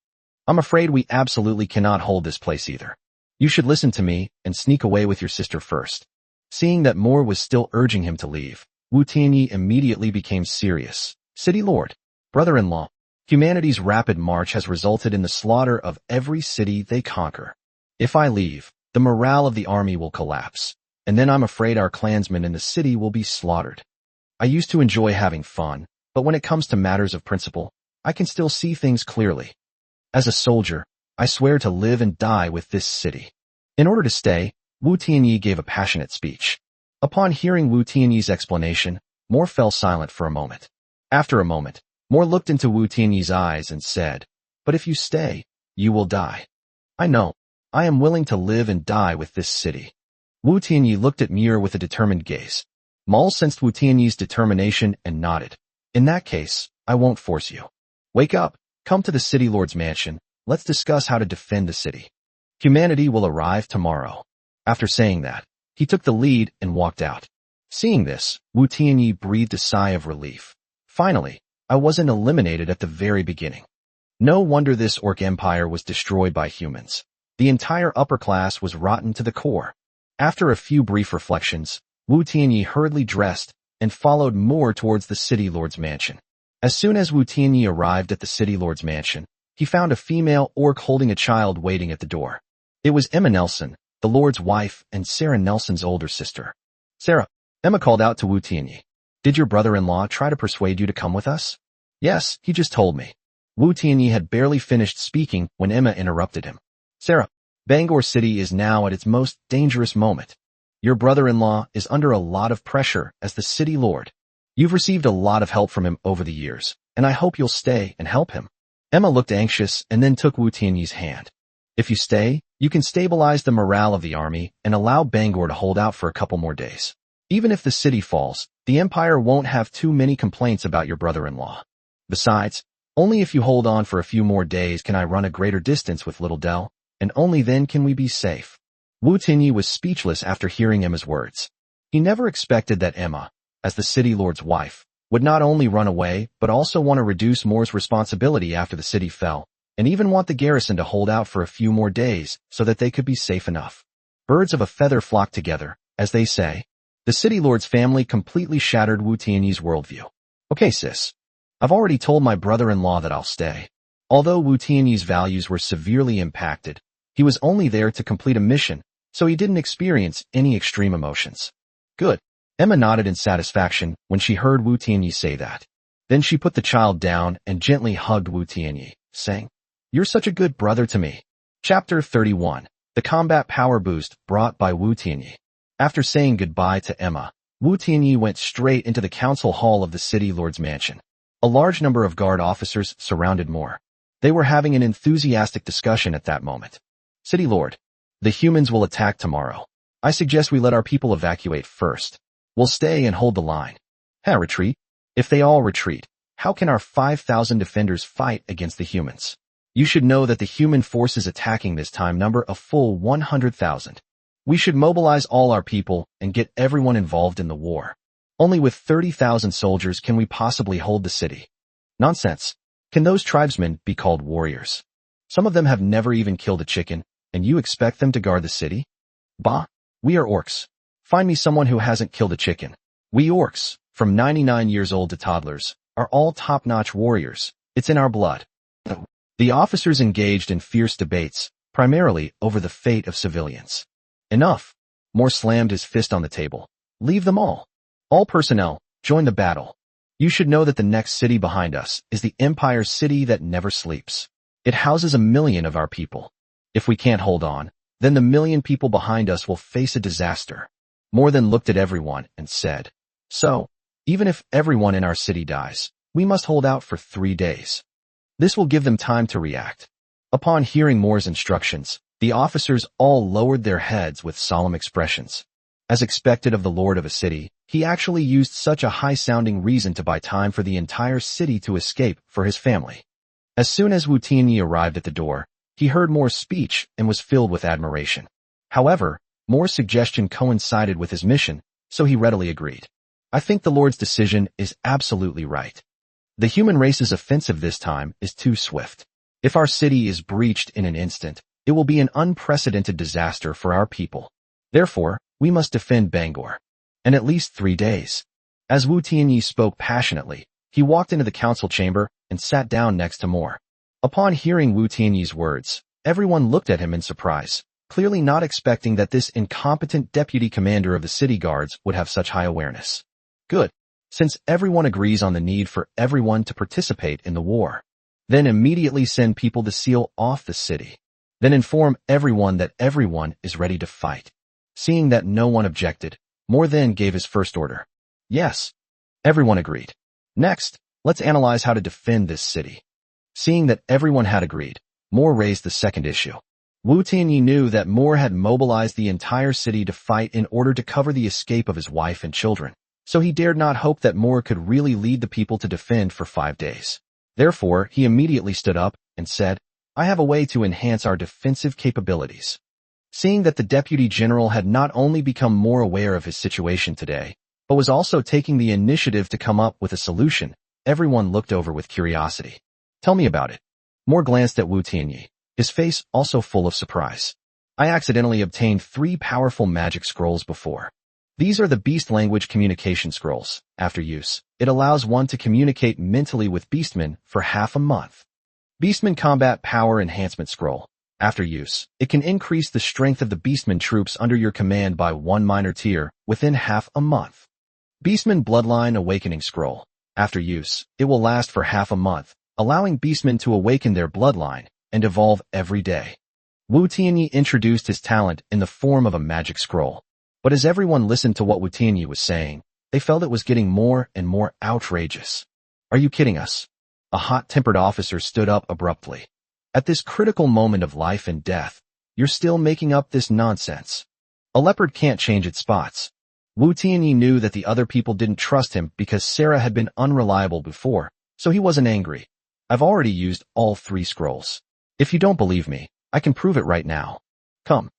Speaker 1: I'm afraid we absolutely cannot hold this place either. You should listen to me and sneak away with your sister first. Seeing that Moore was still urging him to leave, Wu Tianyi immediately became serious. City Lord, brother-in-law, humanity's rapid march has resulted in the slaughter of every city they conquer. If I leave, the morale of the army will collapse, and then I'm afraid our clansmen in the city will be slaughtered. I used to enjoy having fun, but when it comes to matters of principle, I can still see things clearly. As a soldier, I swear to live and die with this city. In order to stay, Wu Tianyi gave a passionate speech. Upon hearing Wu Tianyi's explanation, Moore fell silent for a moment. After a moment, Moore looked into Wu Tianyi's eyes and said, But if you stay, you will die. I know. I am willing to live and die with this city. Wu Tianyi looked at Muir with a determined gaze. Maul sensed Wu Tianyi's determination and nodded. In that case, I won't force you. Wake up, come to the city lord's mansion, let's discuss how to defend the city. Humanity will arrive tomorrow. After saying that, he took the lead and walked out. Seeing this, Wu Tianyi breathed a sigh of relief. Finally, I wasn't eliminated at the very beginning. No wonder this orc empire was destroyed by humans. The entire upper class was rotten to the core. After a few brief reflections, Wu Tianyi hurriedly dressed and followed Moore towards the city lord's mansion. As soon as Wu Tianyi arrived at the city lord's mansion, he found a female orc holding a child waiting at the door. It was Emma Nelson, the lord's wife and Sarah Nelson's older sister. Sarah, Emma called out to Wu Tianyi. Did your brother-in-law try to persuade you to come with us? Yes, he just told me. Wu Tianyi had barely finished speaking when Emma interrupted him. Sarah, Bangor City is now at its most dangerous moment. Your brother-in-law is under a lot of pressure as the city lord. You've received a lot of help from him over the years, and I hope you'll stay and help him. Emma looked anxious and then took Wu Tianyi's hand. If you stay, you can stabilize the morale of the army and allow Bangor to hold out for a couple more days. Even if the city falls, the empire won't have too many complaints about your brother-in-law. Besides, only if you hold on for a few more days can I run a greater distance with Little Dell, and only then can we be safe. Wu Tianyi was speechless after hearing Emma's words. He never expected that Emma, as the city lord's wife, would not only run away but also want to reduce Moore's responsibility after the city fell, and even want the garrison to hold out for a few more days so that they could be safe enough. Birds of a feather flock together, as they say. The city lord's family completely shattered Wu Tianyi's worldview. Okay, sis. I've already told my brother-in-law that I'll stay. Although Wu Tianyi's values were severely impacted, he was only there to complete a mission, so he didn't experience any extreme emotions. Good. Emma nodded in satisfaction when she heard Wu Tianyi say that. Then she put the child down and gently hugged Wu Tianyi, saying, You're such a good brother to me. Chapter 31. The Combat Power Boost brought by Wu Tianyi. After saying goodbye to Emma, Wu Tianyi went straight into the council hall of the city lord's mansion. A large number of guard officers surrounded Moore. They were having an enthusiastic discussion at that moment. City Lord, the humans will attack tomorrow. I suggest we let our people evacuate first. We'll stay and hold the line. Retreat? If they all retreat, how can our 5,000 defenders fight against the humans? You should know that the human forces attacking this time number a full 100,000. We should mobilize all our people and get everyone involved in the war. Only with 30,000 soldiers can we possibly hold the city. Nonsense. Can those tribesmen be called warriors? Some of them have never even killed a chicken, and you expect them to guard the city? Bah, we are orcs. Find me someone who hasn't killed a chicken. We orcs, from 99 years old to toddlers, are all top-notch warriors. It's in our blood. The officers engaged in fierce debates, primarily over the fate of civilians. Enough. Moore slammed his fist on the table. Leave them all. All personnel, join the battle. You should know that the next city behind us is the Empire's city that never sleeps. It houses 1 million of our people. If we can't hold on, then the 1 million people behind us will face a disaster. Moore then looked at everyone and said, So, even if everyone in our city dies, we must hold out for 3 days. This will give them time to react. Upon hearing Moore's instructions, the officers all lowered their heads with solemn expressions. As expected of the lord of a city, he actually used such a high-sounding reason to buy time for the entire city to escape for his family. As soon as Wu Tianyi arrived at the door, he heard Moore's speech and was filled with admiration. However, Moore's suggestion coincided with his mission, so he readily agreed. I think the Lord's decision is absolutely right. The human race's offensive this time is too swift. If our city is breached in an instant, it will be an unprecedented disaster for our people. Therefore, we must defend Bangor. And at least 3 days. As Wu Tianyi spoke passionately, he walked into the council chamber and sat down next to Moore. Upon hearing Wu Tianyi's words, everyone looked at him in surprise, clearly not expecting that this incompetent deputy commander of the city guards would have such high awareness. Good. Since everyone agrees on the need for everyone to participate in the war, then immediately send people to seal off the city. Then inform everyone that everyone is ready to fight. Seeing that no one objected, Moore then gave his first order. Yes. Everyone agreed. Next, let's analyze how to defend this city. Seeing that everyone had agreed, Moore raised the second issue. Wu Tianyi knew that Moore had mobilized the entire city to fight in order to cover the escape of his wife and children, so he dared not hope that Moore could really lead the people to defend for 5 days. Therefore, he immediately stood up and said, I have a way to enhance our defensive capabilities. Seeing that the deputy general had not only become more aware of his situation today, but was also taking the initiative to come up with a solution, everyone looked over with curiosity. Tell me about it. Moore glanced at Wu Tianyi, his face also full of surprise. I accidentally obtained 3 powerful magic scrolls before. These are the beast language communication scrolls. After use, it allows one to communicate mentally with beastmen for half a month. Beastman Combat Power Enhancement Scroll. After use, it can increase the strength of the beastman troops under your command by 1 minor tier within half a month. Beastman Bloodline Awakening Scroll. After use, it will last for half a month, allowing Beastmen to awaken their bloodline and evolve every day. Wu Tianyi introduced his talent in the form of a magic scroll. But as everyone listened to what Wu Tianyi was saying, they felt it was getting more and more outrageous. Are you kidding us? A hot-tempered officer stood up abruptly. At this critical moment of life and death, you're still making up this nonsense. A leopard can't change its spots. Wu Tianyi knew that the other people didn't trust him because Sarah had been unreliable before, so he wasn't angry. I've already used all 3 scrolls. If you don't believe me, I can prove it right now. Come.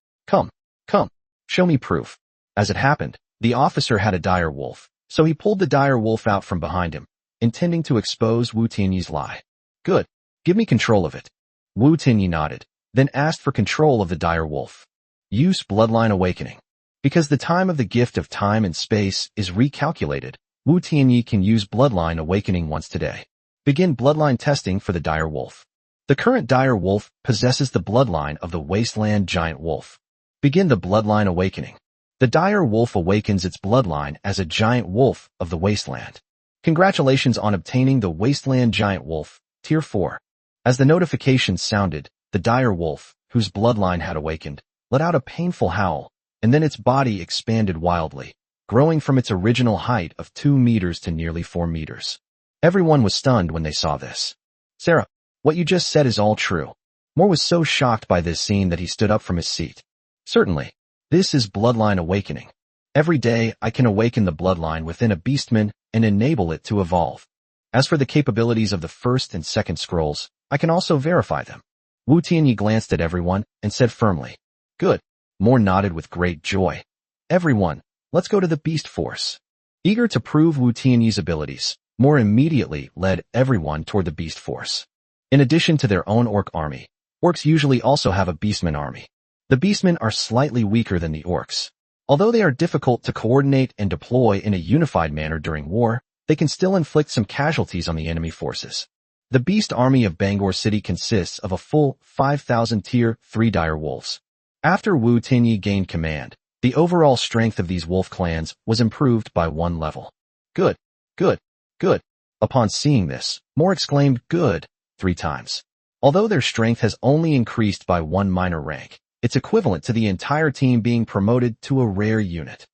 Speaker 1: Show me proof. As it happened, the officer had a dire wolf, so he pulled the dire wolf out from behind him, intending to expose Wu Tianyi's lie. Good. Give me control of it. Wu Tianyi nodded, then asked for control of the dire wolf. Use Bloodline Awakening. Because the time of the gift of time and space is recalculated, Wu Tianyi can use Bloodline Awakening once today. Begin bloodline testing for the dire wolf. The current dire wolf possesses the bloodline of the wasteland giant wolf. Begin the Bloodline Awakening. The dire wolf awakens its bloodline as a giant wolf of the wasteland. Congratulations on obtaining the wasteland giant wolf, Tier 4. As the notification sounded, the dire wolf, whose bloodline had awakened, let out a painful howl, and then its body expanded wildly, growing from its original height of 2 meters to nearly 4 meters. Everyone was stunned when they saw this. Sarah, what you just said is all true. Moore was so shocked by this scene that he stood up from his seat. Certainly. This is Bloodline Awakening. Every day, I can awaken the bloodline within a beastman and enable it to evolve. As for the capabilities of the first and second scrolls, I can also verify them. Wu Tianyi glanced at everyone and said firmly, Good. Moore nodded with great joy. Everyone, let's go to the Beast Force. Eager to prove Wu Tianyi's abilities, Moore immediately led everyone toward the Beast Force. In addition to their own orc army, orcs usually also have a beastman army. The beastmen are slightly weaker than the orcs. Although they are difficult to coordinate and deploy in a unified manner during war, they can still inflict some casualties on the enemy forces. The beast army of Bangor City consists of a full 5,000 Tier 3 dire wolves. After Wu Tianyi gained command, the overall strength of these wolf clans was improved by 1 level. Good. Upon seeing this, Moore exclaimed good 3 times. Although their strength has only increased by 1 minor rank, it's equivalent to the entire team being promoted to a rare unit.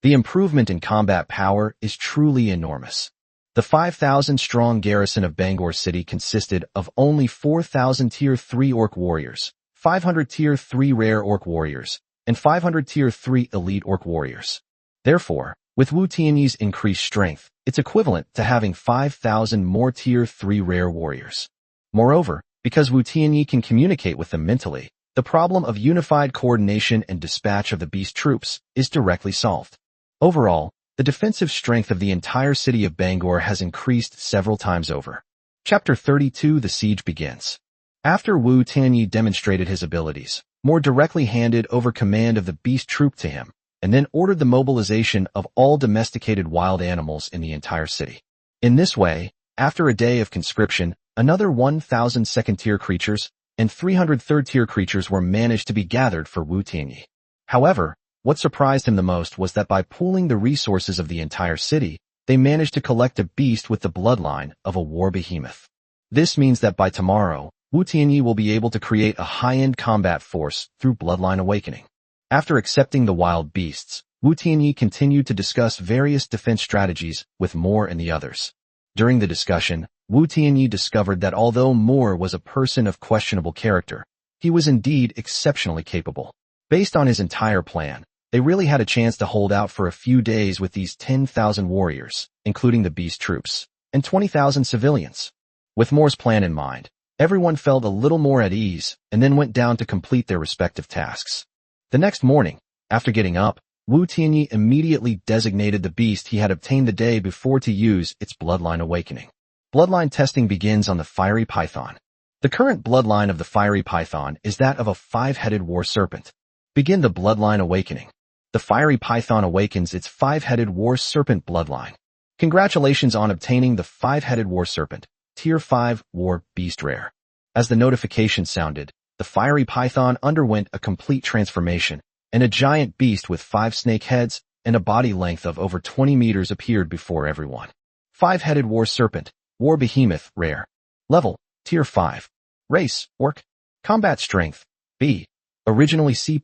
Speaker 1: The improvement in combat power is truly enormous. The 5,000-strong garrison of Bangor City consisted of only 4,000 Tier 3 Orc Warriors, 500 Tier 3 Rare Orc Warriors, and 500 Tier 3 Elite Orc Warriors. Therefore, with Wu Tianyi's increased strength, it's equivalent to having 5,000 more Tier 3 Rare Warriors. Moreover, because Wu Tianyi can communicate with them mentally, the problem of unified coordination and dispatch of the beast troops is directly solved. Overall, the defensive strength of the entire city of Bangor has increased several times over. Chapter 32 The Siege begins. After Wu Tianyi demonstrated his abilities, Moore directly handed over command of the beast troop to him, and then ordered the mobilization of all domesticated wild animals in the entire city. In this way, after a day of conscription, another 1,000 second-tier creatures and 300 third-tier creatures were managed to be gathered for Wu Tianyi. However, what surprised him the most was that by pooling the resources of the entire city, they managed to collect a beast with the bloodline of a war behemoth. This means that by tomorrow, Wu Tianyi will be able to create a high-end combat force through Bloodline Awakening. After accepting the wild beasts, Wu Tianyi continued to discuss various defense strategies with Moore and the others. During the discussion, Wu Tianyi discovered that although Moore was a person of questionable character, he was indeed exceptionally capable. Based on his entire plan, they really had a chance to hold out for a few days with these 10,000 warriors, including the beast troops, and 20,000 civilians. With Moore's plan in mind, everyone felt a little more at ease and then went down to complete their respective tasks. The next morning, after getting up, Wu Tianyi immediately designated the beast he had obtained the day before to use its Bloodline Awakening. Bloodline testing begins on the fiery python. The current bloodline of the fiery python is that of a 5-headed war serpent. Begin the Bloodline Awakening. The fiery python awakens its 5-headed war serpent bloodline. Congratulations on obtaining the 5-headed war serpent, Tier 5 War Beast Rare. As the notification sounded, the fiery python underwent a complete transformation, and a giant beast with 5 snake heads and and a body length of over 20 meters appeared before everyone. Five-headed war serpent, war behemoth, rare. Level, tier 5. Race, orc. Combat strength, B. Originally C+,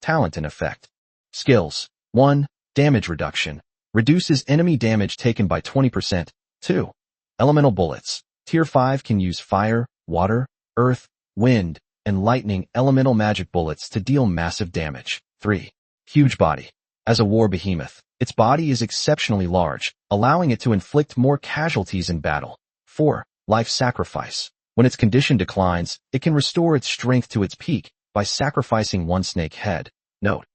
Speaker 1: talent and effect. Skills, 1. Damage reduction. Reduces enemy damage taken by 20%. 2. Elemental bullets. Tier 5 can use fire, water, earth, wind, and lightning elemental magic bullets to deal massive damage. 3. Huge body. As a war behemoth, its body is exceptionally large, allowing it to inflict more casualties in battle. 4. Life sacrifice. When its condition declines, it can restore its strength to its peak by sacrificing one snake head. Note: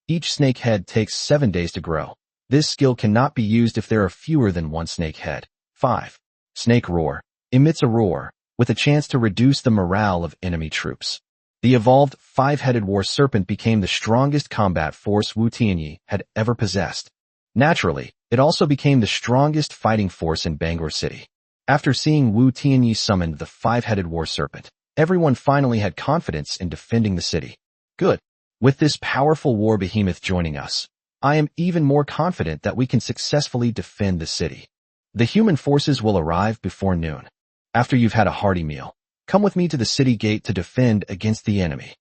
Speaker 1: each snake head takes 7 days to grow. This skill cannot be used if there are fewer than one snake head. 5. Snake roar. Emits a roar, with a chance to reduce the morale of enemy troops. The evolved five-headed war serpent became the strongest combat force Wu Tianyi had ever possessed. Naturally, it also became the strongest fighting force in Bangor City. After seeing Wu Tianyi summon the five-headed war serpent, everyone finally had confidence in defending the city. Good. With this powerful war behemoth joining us, I am even more confident that we can successfully defend the city. The human forces will arrive before noon. After you've had a hearty meal, come with me to the city gate to defend against the enemy.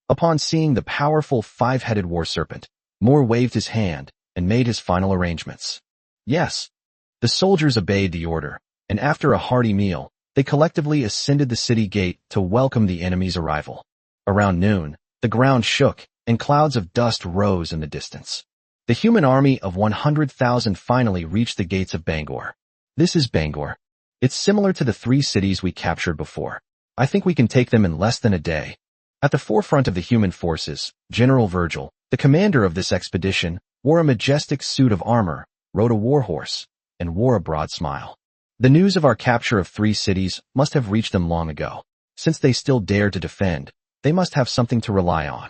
Speaker 1: Upon seeing the powerful five-headed war serpent, Moore waved his hand and made his final arrangements. Yes. The soldiers obeyed the order, and after a hearty meal, they collectively ascended the city gate to welcome the enemy's arrival. Around noon, the ground shook, and clouds of dust rose in the distance. The human army of 100,000 finally reached the gates of Bangor. This is Bangor. It's similar to the 3 cities we captured before. I think we can take them in less than a day. At the forefront of the human forces, General Virgil, the commander of this expedition, wore a majestic suit of armor, rode a warhorse, and wore a broad smile. The news of our capture of 3 cities must have reached them long ago. Since they still dare to defend, they must have something to rely on.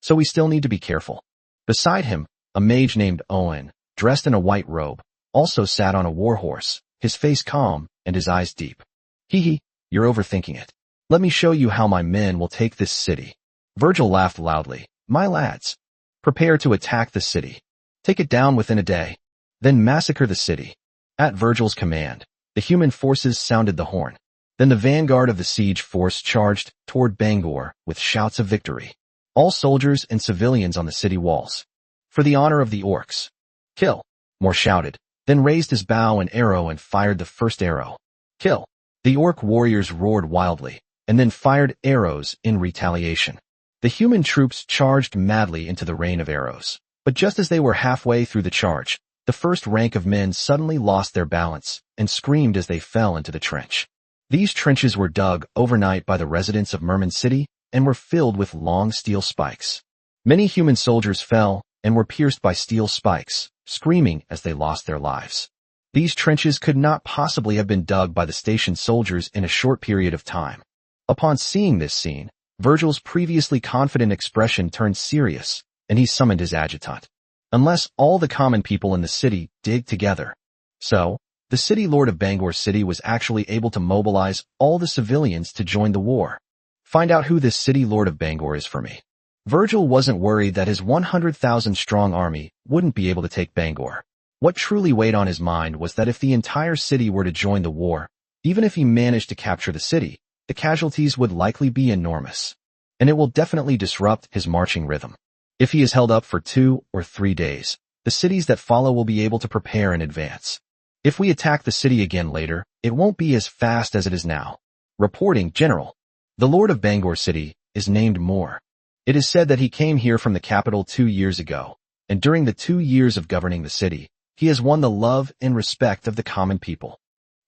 Speaker 1: So we still need to be careful. Beside him, a mage named Owen, dressed in a white robe, also sat on a warhorse, his face calm and his eyes deep. Hee, you're overthinking it. Let me show you how my men will take this city. Virgil laughed loudly. My lads, prepare to attack the city. Take it down within a day. Then massacre the city. At Virgil's command, the human forces sounded the horn. Then the vanguard of the siege force charged toward Bangor with shouts of victory. All soldiers and civilians on the city walls. For the honor of the orcs. Kill, Moore shouted, then raised his bow and arrow and fired the first arrow. Kill. The orc warriors roared wildly, and then fired arrows in retaliation. The human troops charged madly into the rain of arrows. But just as they were halfway through the charge, the first rank of men suddenly lost their balance and screamed as they fell into the trench. These trenches were dug overnight by the residents of Merman City and were filled with long steel spikes. Many human soldiers fell and were pierced by steel spikes, screaming as they lost their lives. These trenches could not possibly have been dug by the station soldiers in a short period of time. Upon seeing this scene, Virgil's previously confident expression turned serious, and he summoned his adjutant. Unless all the common people in the city dig together. So, the city lord of Bangor City was actually able to mobilize all the civilians to join the war. Find out who this city lord of Bangor is for me. Virgil wasn't worried that his 100,000 strong army wouldn't be able to take Bangor. What truly weighed on his mind was that if the entire city were to join the war, even if he managed to capture the city, the casualties would likely be enormous. And it will definitely disrupt his marching rhythm. If he is held up for 2 or 3 days, the cities that follow will be able to prepare in advance. If we attack the city again later, it won't be as fast as it is now. Reporting, General. The Lord of Bangor City is named Moore. It is said that he came here from the capital 2 years ago, and during the 2 years of governing the city, he has won the love and respect of the common people.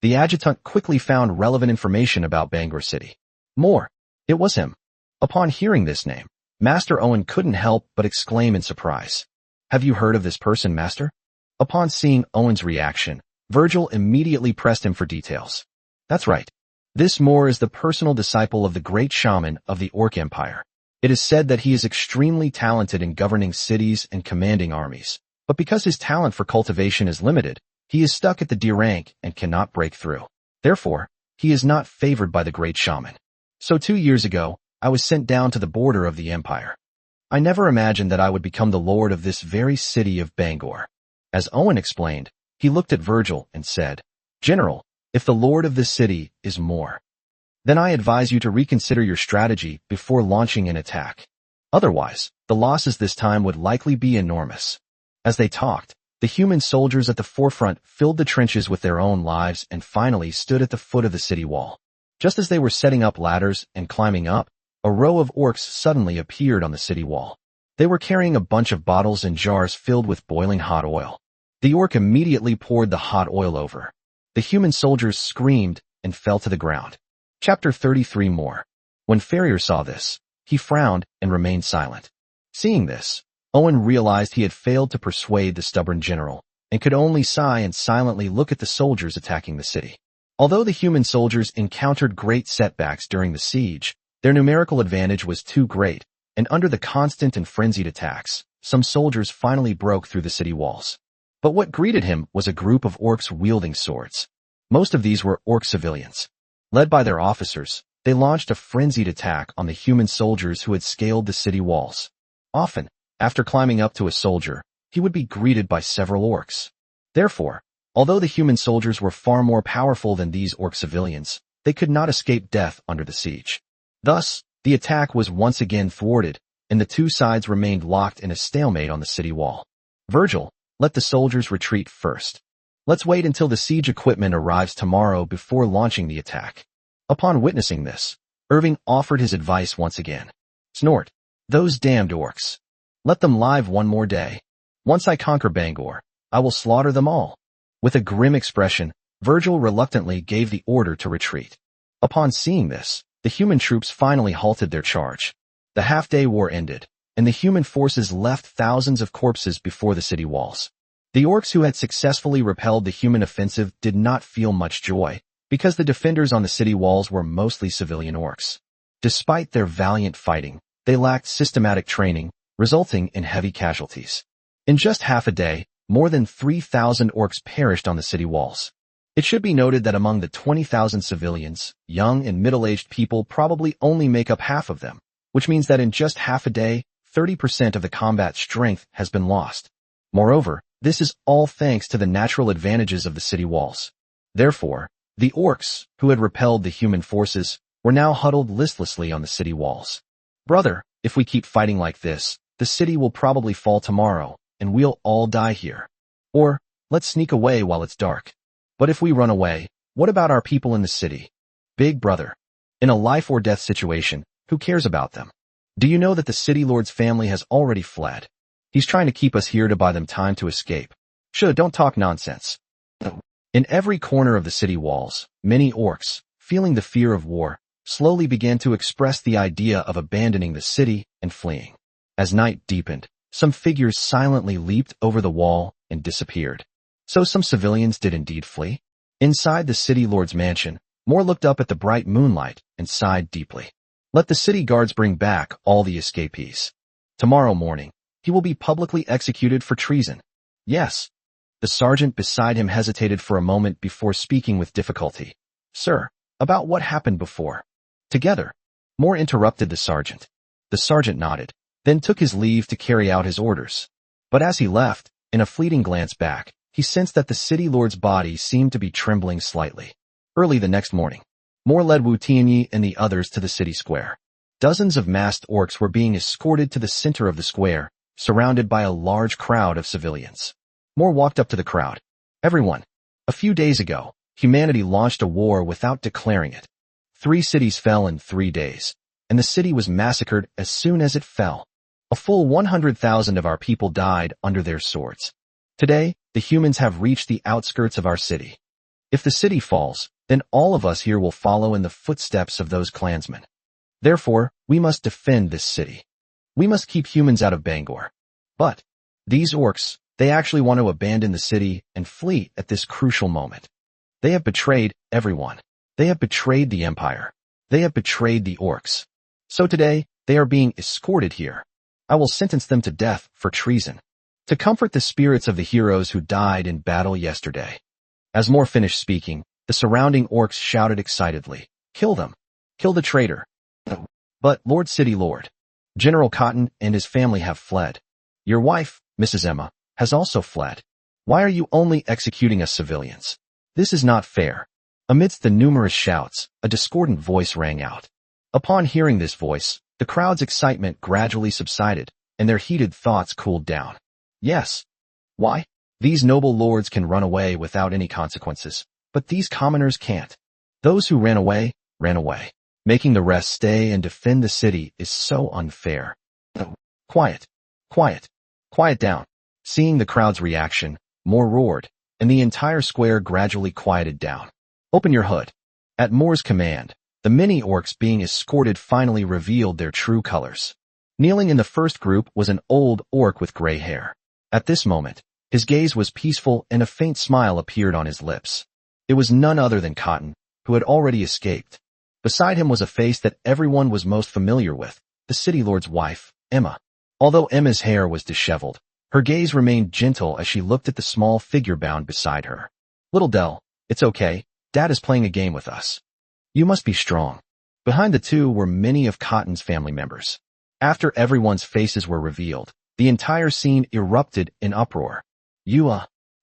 Speaker 1: The adjutant quickly found relevant information about Bangor City. Moore. It was him. Upon hearing this name, Master Owen couldn't help but exclaim in surprise. Have you heard of this person, Master? Upon seeing Owen's reaction, Virgil immediately pressed him for details. That's right. This Moore is the personal disciple of the great shaman of the Orc Empire. It is said that he is extremely talented in governing cities and commanding armies. But because his talent for cultivation is limited, he is stuck at the D rank and cannot break through. Therefore, he is not favored by the great shaman. So 2 years ago, I was sent down to the border of the empire. I never imagined that I would become the lord of this very city of Bangor. As Owen explained, he looked at Virgil and said, General, if the lord of this city is more, then I advise you to reconsider your strategy before launching an attack. Otherwise, the losses this time would likely be enormous. As they talked, the human soldiers at the forefront filled the trenches with their own lives and finally stood at the foot of the city wall. Just as they were setting up ladders and climbing up, a row of orcs suddenly appeared on the city wall. They were carrying a bunch of bottles and jars filled with boiling hot oil. The orc immediately poured the hot oil over. The human soldiers screamed and fell to the ground. Chapter 33 more. When Farrier saw this, he frowned and remained silent. Seeing this, Owen realized he had failed to persuade the stubborn general and could only sigh and silently look at the soldiers attacking the city. Although the human soldiers encountered great setbacks during the siege, their numerical advantage was too great, and under the constant and frenzied attacks, some soldiers finally broke through the city walls. But what greeted him was a group of orcs wielding swords. Most of these were orc civilians. Led by their officers, they launched a frenzied attack on the human soldiers who had scaled the city walls. Often, after climbing up to a soldier, he would be greeted by several orcs. Therefore, although the human soldiers were far more powerful than these orc civilians, they could not escape death under the siege. Thus, the attack was once again thwarted, and the two sides remained locked in a stalemate on the city wall. Virgil, let the soldiers retreat first. Let's wait until the siege equipment arrives tomorrow before launching the attack. Upon witnessing this, Irving offered his advice once again. Snort. Those damned orcs. Let them live one more day. Once I conquer Bangor, I will slaughter them all. With a grim expression, Virgil reluctantly gave the order to retreat. Upon seeing this, the human troops finally halted their charge. The half-day war ended, and the human forces left thousands of corpses before the city walls. The orcs who had successfully repelled the human offensive did not feel much joy, because the defenders on the city walls were mostly civilian orcs. Despite their valiant fighting, they lacked systematic training, resulting in heavy casualties. In just half a day, more than 3,000 orcs perished on the city walls. It should be noted that among the 20,000 civilians, young and middle-aged people probably only make up half of them, which means that in just half a day, 30% of the combat strength has been lost. Moreover, this is all thanks to the natural advantages of the city walls. Therefore, the orcs, who had repelled the human forces, were now huddled listlessly on the city walls. Brother, if we keep fighting like this, the city will probably fall tomorrow, and we'll all die here. Or, let's sneak away while it's dark. But if we run away, what about our people in the city? Big brother. In a life or death situation, who cares about them? Do you know that the city lord's family has already fled? He's trying to keep us here to buy them time to escape. Don't talk nonsense. In every corner of the city walls, many orcs, feeling the fear of war, slowly began to express the idea of abandoning the city and fleeing. As night deepened, some figures silently leaped over the wall and disappeared. So some civilians did indeed flee. Inside the city lord's mansion, Moore looked up at the bright moonlight and sighed deeply. Let the city guards bring back all the escapees. Tomorrow morning, he will be publicly executed for treason. Yes. The sergeant beside him hesitated for a moment before speaking with difficulty. Sir, about what happened before. Together. Moore interrupted the sergeant. The sergeant nodded, then took his leave to carry out his orders. But as he left, in a fleeting glance back, he sensed that the city lord's body seemed to be trembling slightly. Early the next morning, Moore led Wu Tianyi and the others to the city square. Dozens of masked orcs were being escorted to the center of the square, surrounded by a large crowd of civilians. Moore walked up to the crowd. Everyone. A few days ago, humanity launched a war without declaring it. 3 cities fell in 3 days, and the city was massacred as soon as it fell. A full 100,000 of our people died under their swords. Today, the humans have reached the outskirts of our city. If the city falls, then all of us here will follow in the footsteps of those clansmen. Therefore, we must defend this city. We must keep humans out of Bangor. But these orcs, they actually want to abandon the city and flee at this crucial moment. They have betrayed everyone. They have betrayed the Empire. They have betrayed the orcs. So today, they are being escorted here. I will sentence them to death for treason, to comfort the spirits of the heroes who died in battle yesterday. As Moore finished speaking, the surrounding orcs shouted excitedly, Kill them! Kill the traitor! But, Lord City Lord, General Cotton and his family have fled. Your wife, Mrs. Emma, has also fled. Why are you only executing us civilians? This is not fair. Amidst the numerous shouts, a discordant voice rang out. Upon hearing this voice, the crowd's excitement gradually subsided, and their heated thoughts cooled down. Yes. Why? These noble lords can run away without any consequences, but these commoners can't. Those who ran away, ran away. Making the rest stay and defend the city is so unfair. Quiet. Quiet. Quiet down. Seeing the crowd's reaction, Moore roared, and the entire square gradually quieted down. Open your hood. At Moore's command, the mini-orcs being escorted finally revealed their true colors. Kneeling in the first group was an old orc with gray hair. At this moment, his gaze was peaceful and a faint smile appeared on his lips. It was none other than Cotton, who had already escaped. Beside him was a face that everyone was most familiar with, the city lord's wife, Emma. Although Emma's hair was disheveled, her gaze remained gentle as she looked at the small figure bound beside her. Little Dell, it's okay, Dad is playing a game with us. You must be strong. Behind the two were many of Cotton's family members. After everyone's faces were revealed, the entire scene erupted in uproar.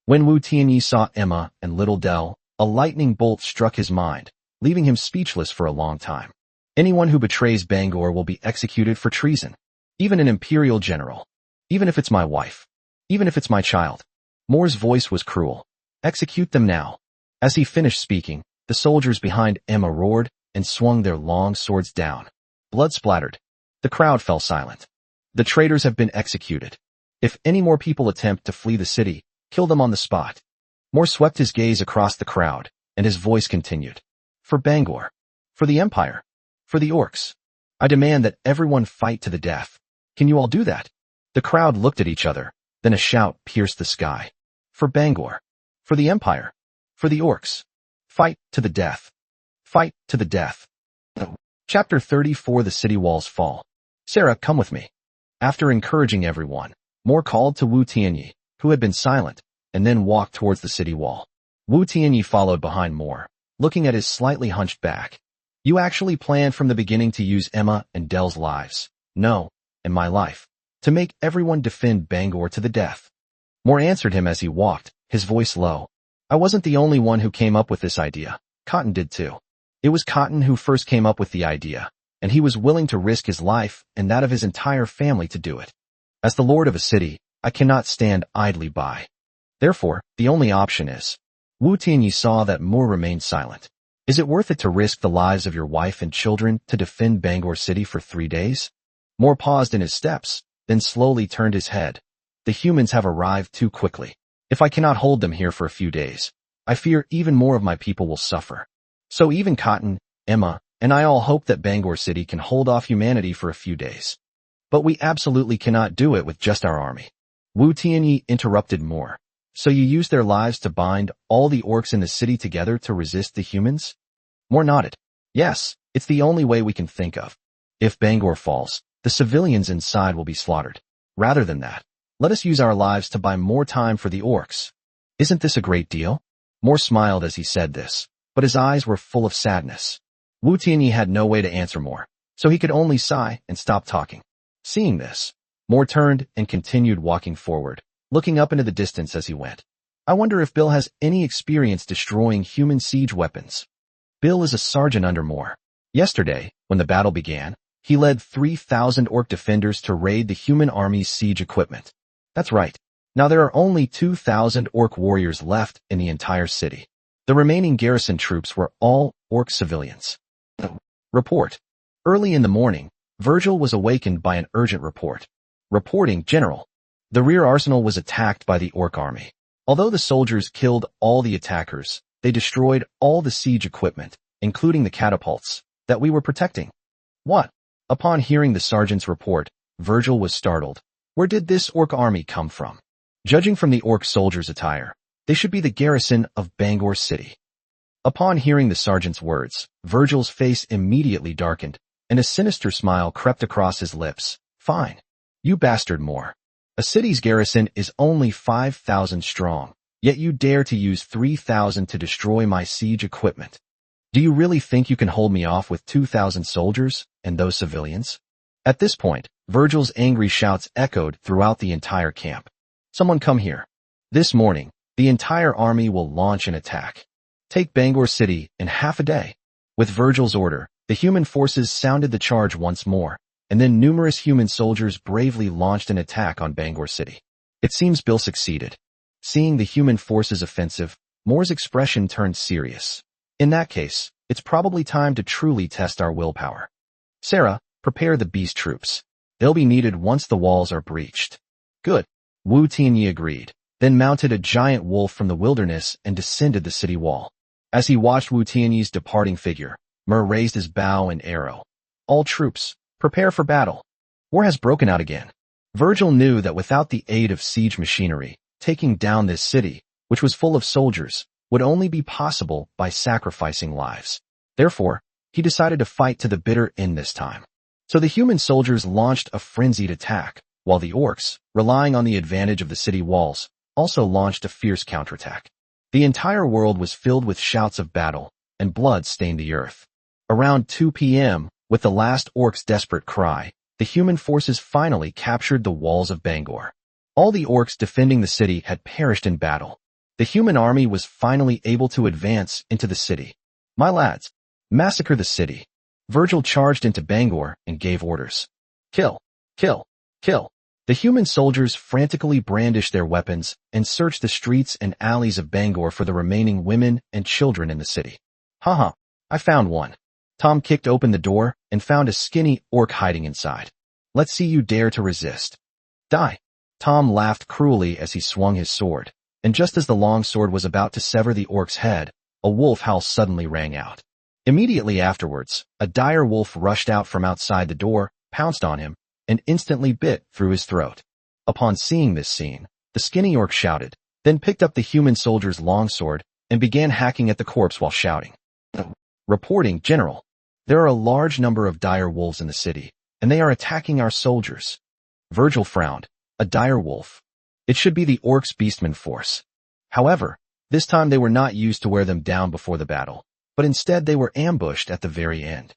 Speaker 1: When Wu Tianyi saw Emma and Little Dell, a lightning bolt struck his mind, leaving him speechless for a long time. Anyone who betrays Bangor will be executed for treason. Even an imperial general. Even if it's my wife. Even if it's my child. Moore's voice was cruel. Execute them now. As he finished speaking, the soldiers behind Emma roared and swung their long swords down. Blood splattered. The crowd fell silent. The traitors have been executed. If any more people attempt to flee the city, kill them on the spot. Moore swept his gaze across the crowd, and his voice continued. For Bangor. For the Empire. For the orcs. I demand that everyone fight to the death. Can you all do that? The crowd looked at each other, then a shout pierced the sky. For Bangor. For the Empire. For the orcs. Fight to the death. Fight to the death. Chapter 34 The City Walls Fall. Sarah, come with me. After encouraging everyone, Moore called to Wu Tianyi, who had been silent, and then walked towards the city wall. Wu Tianyi followed behind Moore, looking at his slightly hunched back. You actually planned from the beginning to use Emma and Dell's lives. No, and my life. To make everyone defend Bangor to the death. Moore answered him as he walked, his voice low. I wasn't the only one who came up with this idea. Cotton did too. It was Cotton who first came up with the idea, and he was willing to risk his life and that of his entire family to do it. As the lord of a city, I cannot stand idly by. Therefore, the only option is. Wu Tianyi saw that Moore remained silent. Is it worth it to risk the lives of your wife and children to defend Bangor City for 3 days? Moore paused in his steps, then slowly turned his head. The humans have arrived too quickly. If I cannot hold them here for a few days, I fear even more of my people will suffer. So even Cotton, Emma, and I all hope that Bangor City can hold off humanity for a few days. But we absolutely cannot do it with just our army. Wu Tianyi interrupted Moore. So you use their lives to bind all the orcs in the city together to resist the humans? Moore nodded. Yes, it's the only way we can think of. If Bangor falls, the civilians inside will be slaughtered. Rather than that, let us use our lives to buy more time for the orcs. Isn't this a great deal? Moore smiled as he said this, but his eyes were full of sadness. Wu Tianyi had no way to answer Moore, so he could only sigh and stop talking. Seeing this, Moore turned and continued walking forward, looking up into the distance as he went. I wonder if Bill has any experience destroying human siege weapons. Bill is a sergeant under Moore. Yesterday, when the battle began, he led 3,000 orc defenders to raid the human army's siege equipment. That's right. Now there are only 2,000 orc warriors left in the entire city. The remaining garrison troops were all orc civilians. Report. Early in the morning, Virgil was awakened by an urgent report. Reporting, General. The rear arsenal was attacked by the orc army. Although the soldiers killed all the attackers, they destroyed all the siege equipment, including the catapults, that we were protecting. What? Upon hearing the sergeant's report, Virgil was startled. Where did this orc army come from? Judging from the orc soldiers' attire, they should be the garrison of Bangor City. Upon hearing the sergeant's words, Virgil's face immediately darkened, and a sinister smile crept across his lips. Fine. You bastard Moore. A city's garrison is only 5,000 strong, yet you dare to use 3,000 to destroy my siege equipment. Do you really think you can hold me off with 2,000 soldiers and those civilians? At this point, Virgil's angry shouts echoed throughout the entire camp. Someone come here. This morning, the entire army will launch an attack. Take Bangor City in half a day. With Virgil's order, the human forces sounded the charge once more, and then numerous human soldiers bravely launched an attack on Bangor City. It seems Bill succeeded. Seeing the human forces offensive, Moore's expression turned serious. In that case, it's probably time to truly test our willpower. Sarah, prepare the beast troops. They'll be needed once the walls are breached. Good. Wu Tianyi agreed, then mounted a giant wolf from the wilderness and descended the city wall. As he watched Wu Tianyi's departing figure, Moore raised his bow and arrow. All troops, prepare for battle. War has broken out again. Virgil knew that without the aid of siege machinery, taking down this city, which was full of soldiers, would only be possible by sacrificing lives. Therefore, he decided to fight to the bitter end this time. So the human soldiers launched a frenzied attack, while the orcs, relying on the advantage of the city walls, also launched a fierce counterattack. The entire world was filled with shouts of battle, and blood stained the earth. Around 2 p.m., with the last orc's desperate cry, the human forces finally captured the walls of Bangor. All the orcs defending the city had perished in battle. The human army was finally able to advance into the city. My lads, massacre the city. Virgil charged into Bangor and gave orders. Kill, kill, kill. The human soldiers frantically brandished their weapons and searched the streets and alleys of Bangor for the remaining women and children in the city. Haha, I found one. Tom kicked open the door and found a skinny orc hiding inside. Let's see you dare to resist. Die. Tom laughed cruelly as he swung his sword, and just as the long sword was about to sever the orc's head, a wolf howl suddenly rang out. Immediately afterwards, a dire wolf rushed out from outside the door, pounced on him, and instantly bit through his throat. Upon seeing this scene, the skinny orc shouted, then picked up the human soldier's longsword and began hacking at the corpse while shouting. Reporting, General. There are a large number of dire wolves in the city, and they are attacking our soldiers. Virgil frowned. A dire wolf. It should be the orcs' beastman force. However, this time they were not used to wear them down before the battle, but instead they were ambushed at the very end.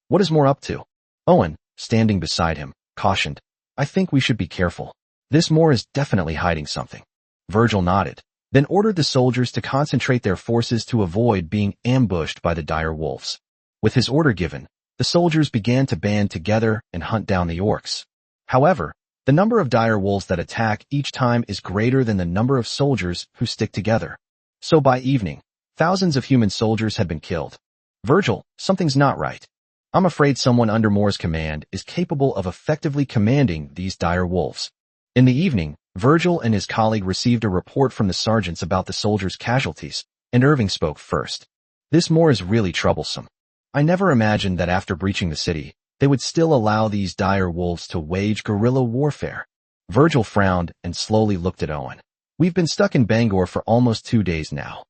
Speaker 1: What is Moore up to? Owen, standing beside him, cautioned. I think we should be careful. This Moore is definitely hiding something. Virgil nodded, then ordered the soldiers to concentrate their forces to avoid being ambushed by the dire wolves. With his order given, the soldiers began to band together and hunt down the orcs. However, the number of dire wolves that attack each time is greater than the number of soldiers who stick together. So by evening, thousands of human soldiers had been killed. Virgil, something's not right. I'm afraid someone under Moore's command is capable of effectively commanding these dire wolves. In the evening, Virgil and his colleague received a report from the sergeants about the soldiers' casualties, and Irving spoke first. This Moore is really troublesome. I never imagined that after breaching the city, they would still allow these dire wolves to wage guerrilla warfare. Virgil frowned and slowly looked at Owen. We've been stuck in Bangor for almost 2 days now.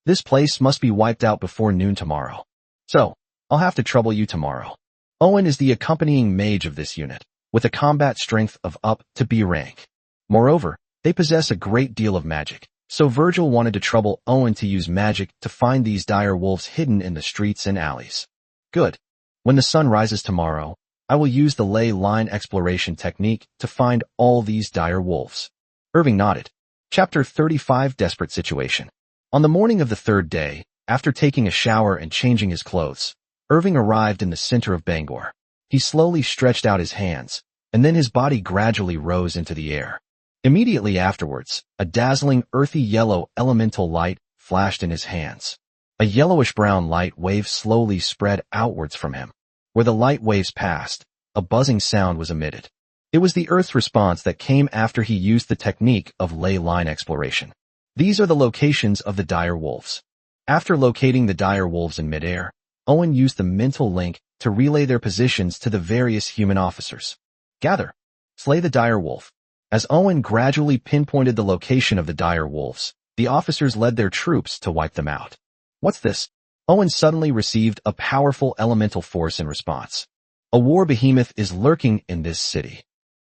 Speaker 1: This place must be wiped out before noon tomorrow. So, I'll have to trouble you tomorrow. Owen is the accompanying mage of this unit, with a combat strength of up to B rank. Moreover, they possess a great deal of magic, so Virgil wanted to trouble Owen to use magic to find these dire wolves hidden in the streets and alleys. Good. When the sun rises tomorrow, I will use the ley line exploration technique to find all these dire wolves. Irving nodded. Chapter 35 Desperate Situation. On the morning of the third day, after taking a shower and changing his clothes, Irving arrived in the center of Bangor. He slowly stretched out his hands, and then his body gradually rose into the air. Immediately afterwards, a dazzling earthy yellow elemental light flashed in his hands. A yellowish-brown light wave slowly spread outwards from him. Where the light waves passed, a buzzing sound was emitted. It was the Earth's response that came after he used the technique of ley line exploration. These are the locations of the dire wolves. After locating the dire wolves in midair, Owen used the mental link to relay their positions to the various human officers. Gather. Slay the dire wolf. As Owen gradually pinpointed the location of the dire wolves, the officers led their troops to wipe them out. What's this? Owen suddenly received a powerful elemental force in response. A war behemoth is lurking in this city.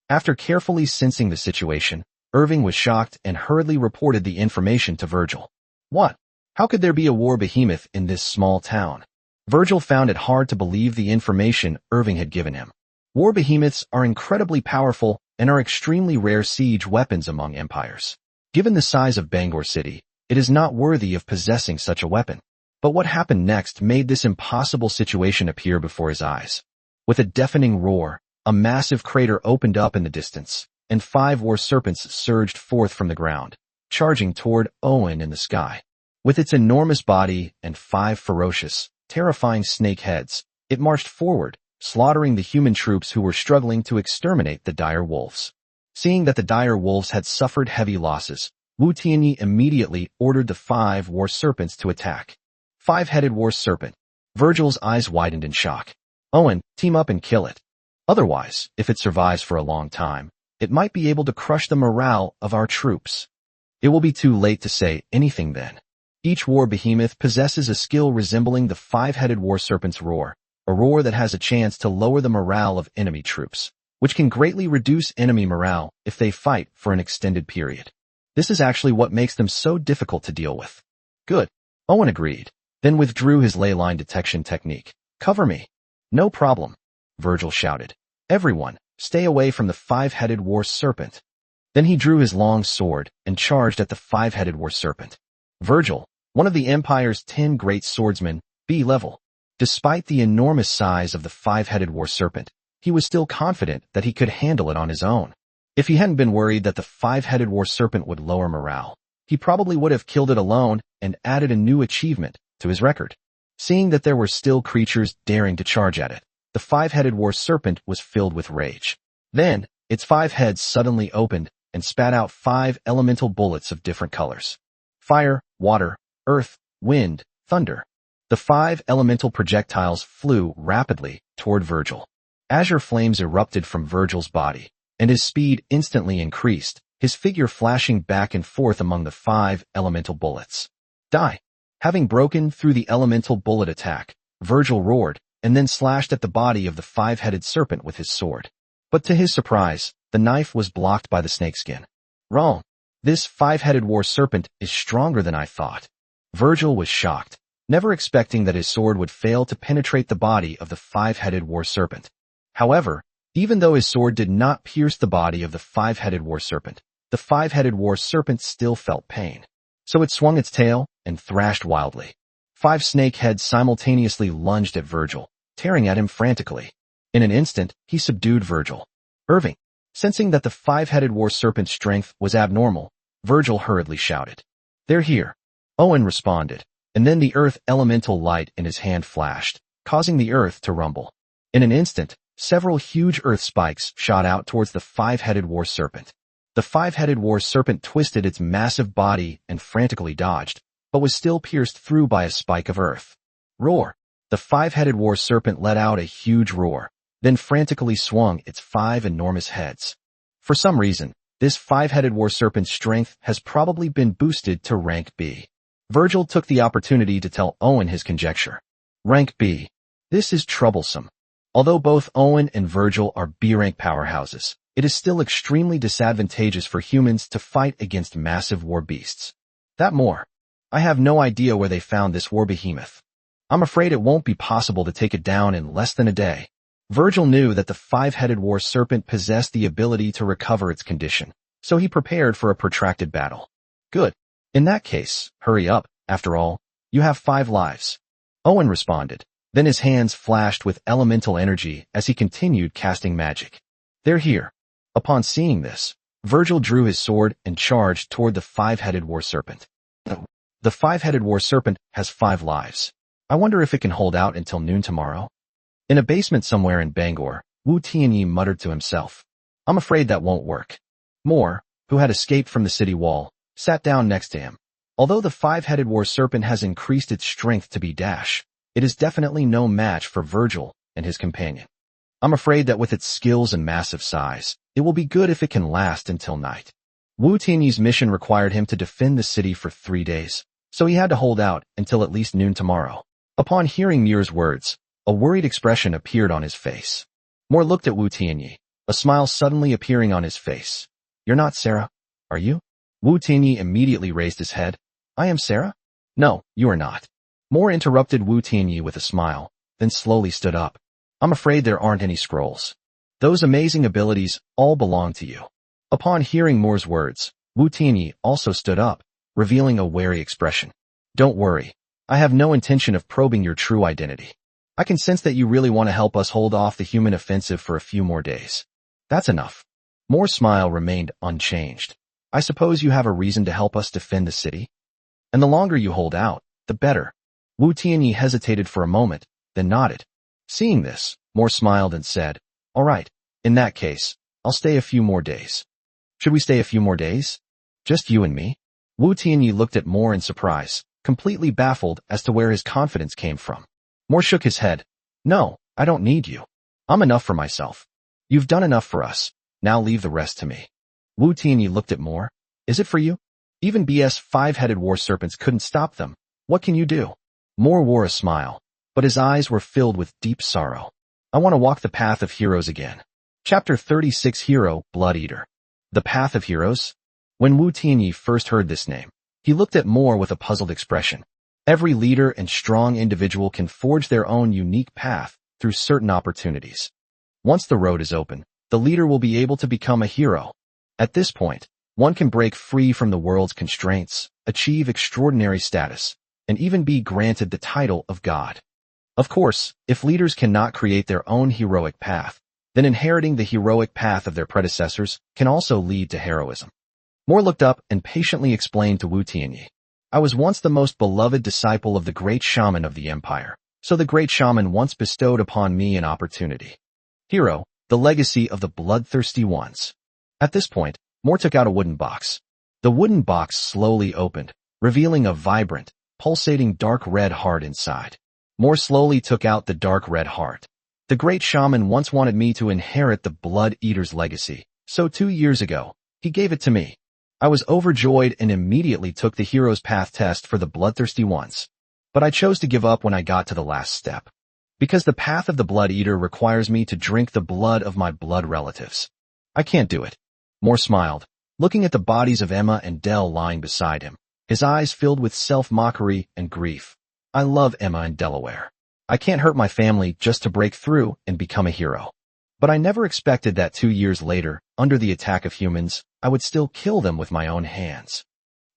Speaker 1: After carefully sensing the situation, Irving was shocked and hurriedly reported the information to Virgil. What? How could there be a war behemoth in this small town? Virgil found it hard to believe the information Irving had given him. War behemoths are incredibly powerful and are extremely rare siege weapons among empires. Given the size of Bangor City, it is not worthy of possessing such a weapon. But what happened next made this impossible situation appear before his eyes. With a deafening roar, a massive crater opened up in the distance, and 5 war serpents surged forth from the ground, charging toward Owen in the sky. With its enormous body and 5 ferocious, terrifying snake heads, it marched forward, slaughtering the human troops who were struggling to exterminate the dire wolves. Seeing that the dire wolves had suffered heavy losses, Wu Tianyi immediately ordered the 5 war serpents to attack. 5-headed war serpent. Virgil's eyes widened in shock. Owen, team up and kill it. Otherwise, if it survives for a long time, it might be able to crush the morale of our troops. It will be too late to say anything then. Each war behemoth possesses a skill resembling the 5-headed war serpent's roar, a roar that has a chance to lower the morale of enemy troops, which can greatly reduce enemy morale if they fight for an extended period. This is actually what makes them so difficult to deal with. Good. Owen agreed, then withdrew his ley line detection technique. Cover me. No problem, Virgil shouted. Everyone, stay away from the 5-headed war serpent. Then he drew his long sword and charged at the 5-headed war serpent. Virgil, one of the Empire's 10 great swordsmen, B level. Despite the enormous size of the 5-headed war serpent, he was still confident that he could handle it on his own. If he hadn't been worried that the 5-headed war serpent would lower morale, he probably would have killed it alone and added a new achievement to his record. Seeing that there were still creatures daring to charge at it, the 5-headed war serpent was filled with rage. Then, its 5 heads suddenly opened and spat out 5 elemental bullets of different colors. Fire, water, earth, wind, thunder. The 5 elemental projectiles flew rapidly toward Virgil. Azure flames erupted from Virgil's body, and his speed instantly increased, his figure flashing back and forth among the 5 elemental bullets. Die! Having broken through the elemental bullet attack, Virgil roared, and then slashed at the body of the 5-headed serpent with his sword. But to his surprise, the knife was blocked by the snakeskin. Wrong. This 5-headed war serpent is stronger than I thought. Virgil was shocked, never expecting that his sword would fail to penetrate the body of the 5-headed war serpent. However, even though his sword did not pierce the body of the 5-headed war serpent, the 5-headed war serpent still felt pain. So it swung its tail and thrashed wildly. 5 snake heads simultaneously lunged at Virgil, tearing at him frantically. In an instant, he subdued Virgil. Irving. Sensing that the 5-headed war serpent's strength was abnormal, Virgil hurriedly shouted. They're here. Owen responded, and then the earth elemental light in his hand flashed, causing the earth to rumble. In an instant, several huge earth spikes shot out towards the 5-headed war serpent. The 5-headed war serpent twisted its massive body and frantically dodged, but was still pierced through by a spike of earth. Roar! The 5-headed war serpent let out a huge roar, then frantically swung its 5 enormous heads. For some reason, this 5-headed war serpent's strength has probably been boosted to rank B. Virgil took the opportunity to tell Owen his conjecture. Rank B. This is troublesome. Although both Owen and Virgil are B-rank powerhouses, it is still extremely disadvantageous for humans to fight against massive war beasts. That more. I have no idea where they found this war behemoth. I'm afraid it won't be possible to take it down in less than a day. Virgil knew that the 5-headed war serpent possessed the ability to recover its condition, so he prepared for a protracted battle. Good. In that case, hurry up. After all, you have 5 lives. Owen responded. Then his hands flashed with elemental energy as he continued casting magic. They're here. Upon seeing this, Virgil drew his sword and charged toward the 5-headed war serpent. The 5-headed war serpent has 5 lives. I wonder if it can hold out until noon tomorrow. In a basement somewhere in Bangor, Wu Tianyi muttered to himself. I'm afraid that won't work. Moore, who had escaped from the city wall, sat down next to him. Although the 5-headed war serpent has increased its strength to be dash, it is definitely no match for Virgil and his companion. I'm afraid that with its skills and massive size, it will be good if it can last until night. Wu Tianyi's mission required him to defend the city for 3 days, so he had to hold out until at least noon tomorrow. Upon hearing Muir's words, a worried expression appeared on his face. Moore looked at Wu Tianyi, a smile suddenly appearing on his face. You're not Sarah, are you? Wu Tianyi immediately raised his head. I am Sarah? No, you are not. Moore interrupted Wu Tianyi with a smile, then slowly stood up. I'm afraid there aren't any scrolls. Those amazing abilities all belong to you. Upon hearing Moore's words, Wu Tianyi also stood up, revealing a wary expression. Don't worry. I have no intention of probing your true identity. I can sense that you really want to help us hold off the human offensive for a few more days. That's enough. Moore's smile remained unchanged. I suppose you have a reason to help us defend the city? And the longer you hold out, the better. Wu Tianyi hesitated for a moment, then nodded. Seeing this, Moore smiled and said, All right, in that case, I'll stay a few more days. Should we stay a few more days? Just you and me? Wu Tianyi looked at Moore in surprise, completely baffled as to where his confidence came from. Moore shook his head. No, I don't need you. I'm enough for myself. You've done enough for us. Now leave the rest to me. Wu Tianyi looked at Moore. Is it for you? Even BS five-headed war serpents couldn't stop them. What can you do? Moore wore a smile, but his eyes were filled with deep sorrow. I want to walk the path of heroes again. Chapter 36 Hero, Blood Eater. The Path of Heroes? When Wu Tianyi first heard this name, he looked at Moore with a puzzled expression. Every leader and strong individual can forge their own unique path through certain opportunities. Once the road is open, the leader will be able to become a hero. At this point, one can break free from the world's constraints, achieve extraordinary status, and even be granted the title of God. Of course, if leaders cannot create their own heroic path, then inheriting the heroic path of their predecessors can also lead to heroism. Moore looked up and patiently explained to Wu Tianyi. I was once the most beloved disciple of the great shaman of the empire, so the great shaman once bestowed upon me an opportunity. Hero, the legacy of the bloodthirsty ones. At this point, Moore took out a wooden box. The wooden box slowly opened, revealing a vibrant, pulsating dark red heart inside. Moore slowly took out the dark red heart. The great shaman once wanted me to inherit the Blood Eater's legacy, so 2 years ago, he gave it to me. I was overjoyed and immediately took the Hero's Path test for the bloodthirsty ones. But I chose to give up when I got to the last step. Because the path of the Blood Eater requires me to drink the blood of my blood relatives. I can't do it. Moore smiled, looking at the bodies of Emma and Dell lying beside him, his eyes filled with self-mockery and grief. I love Emma and Delaware. I can't hurt my family just to break through and become a hero. But I never expected that 2 years later, under the attack of humans, I would still kill them with my own hands.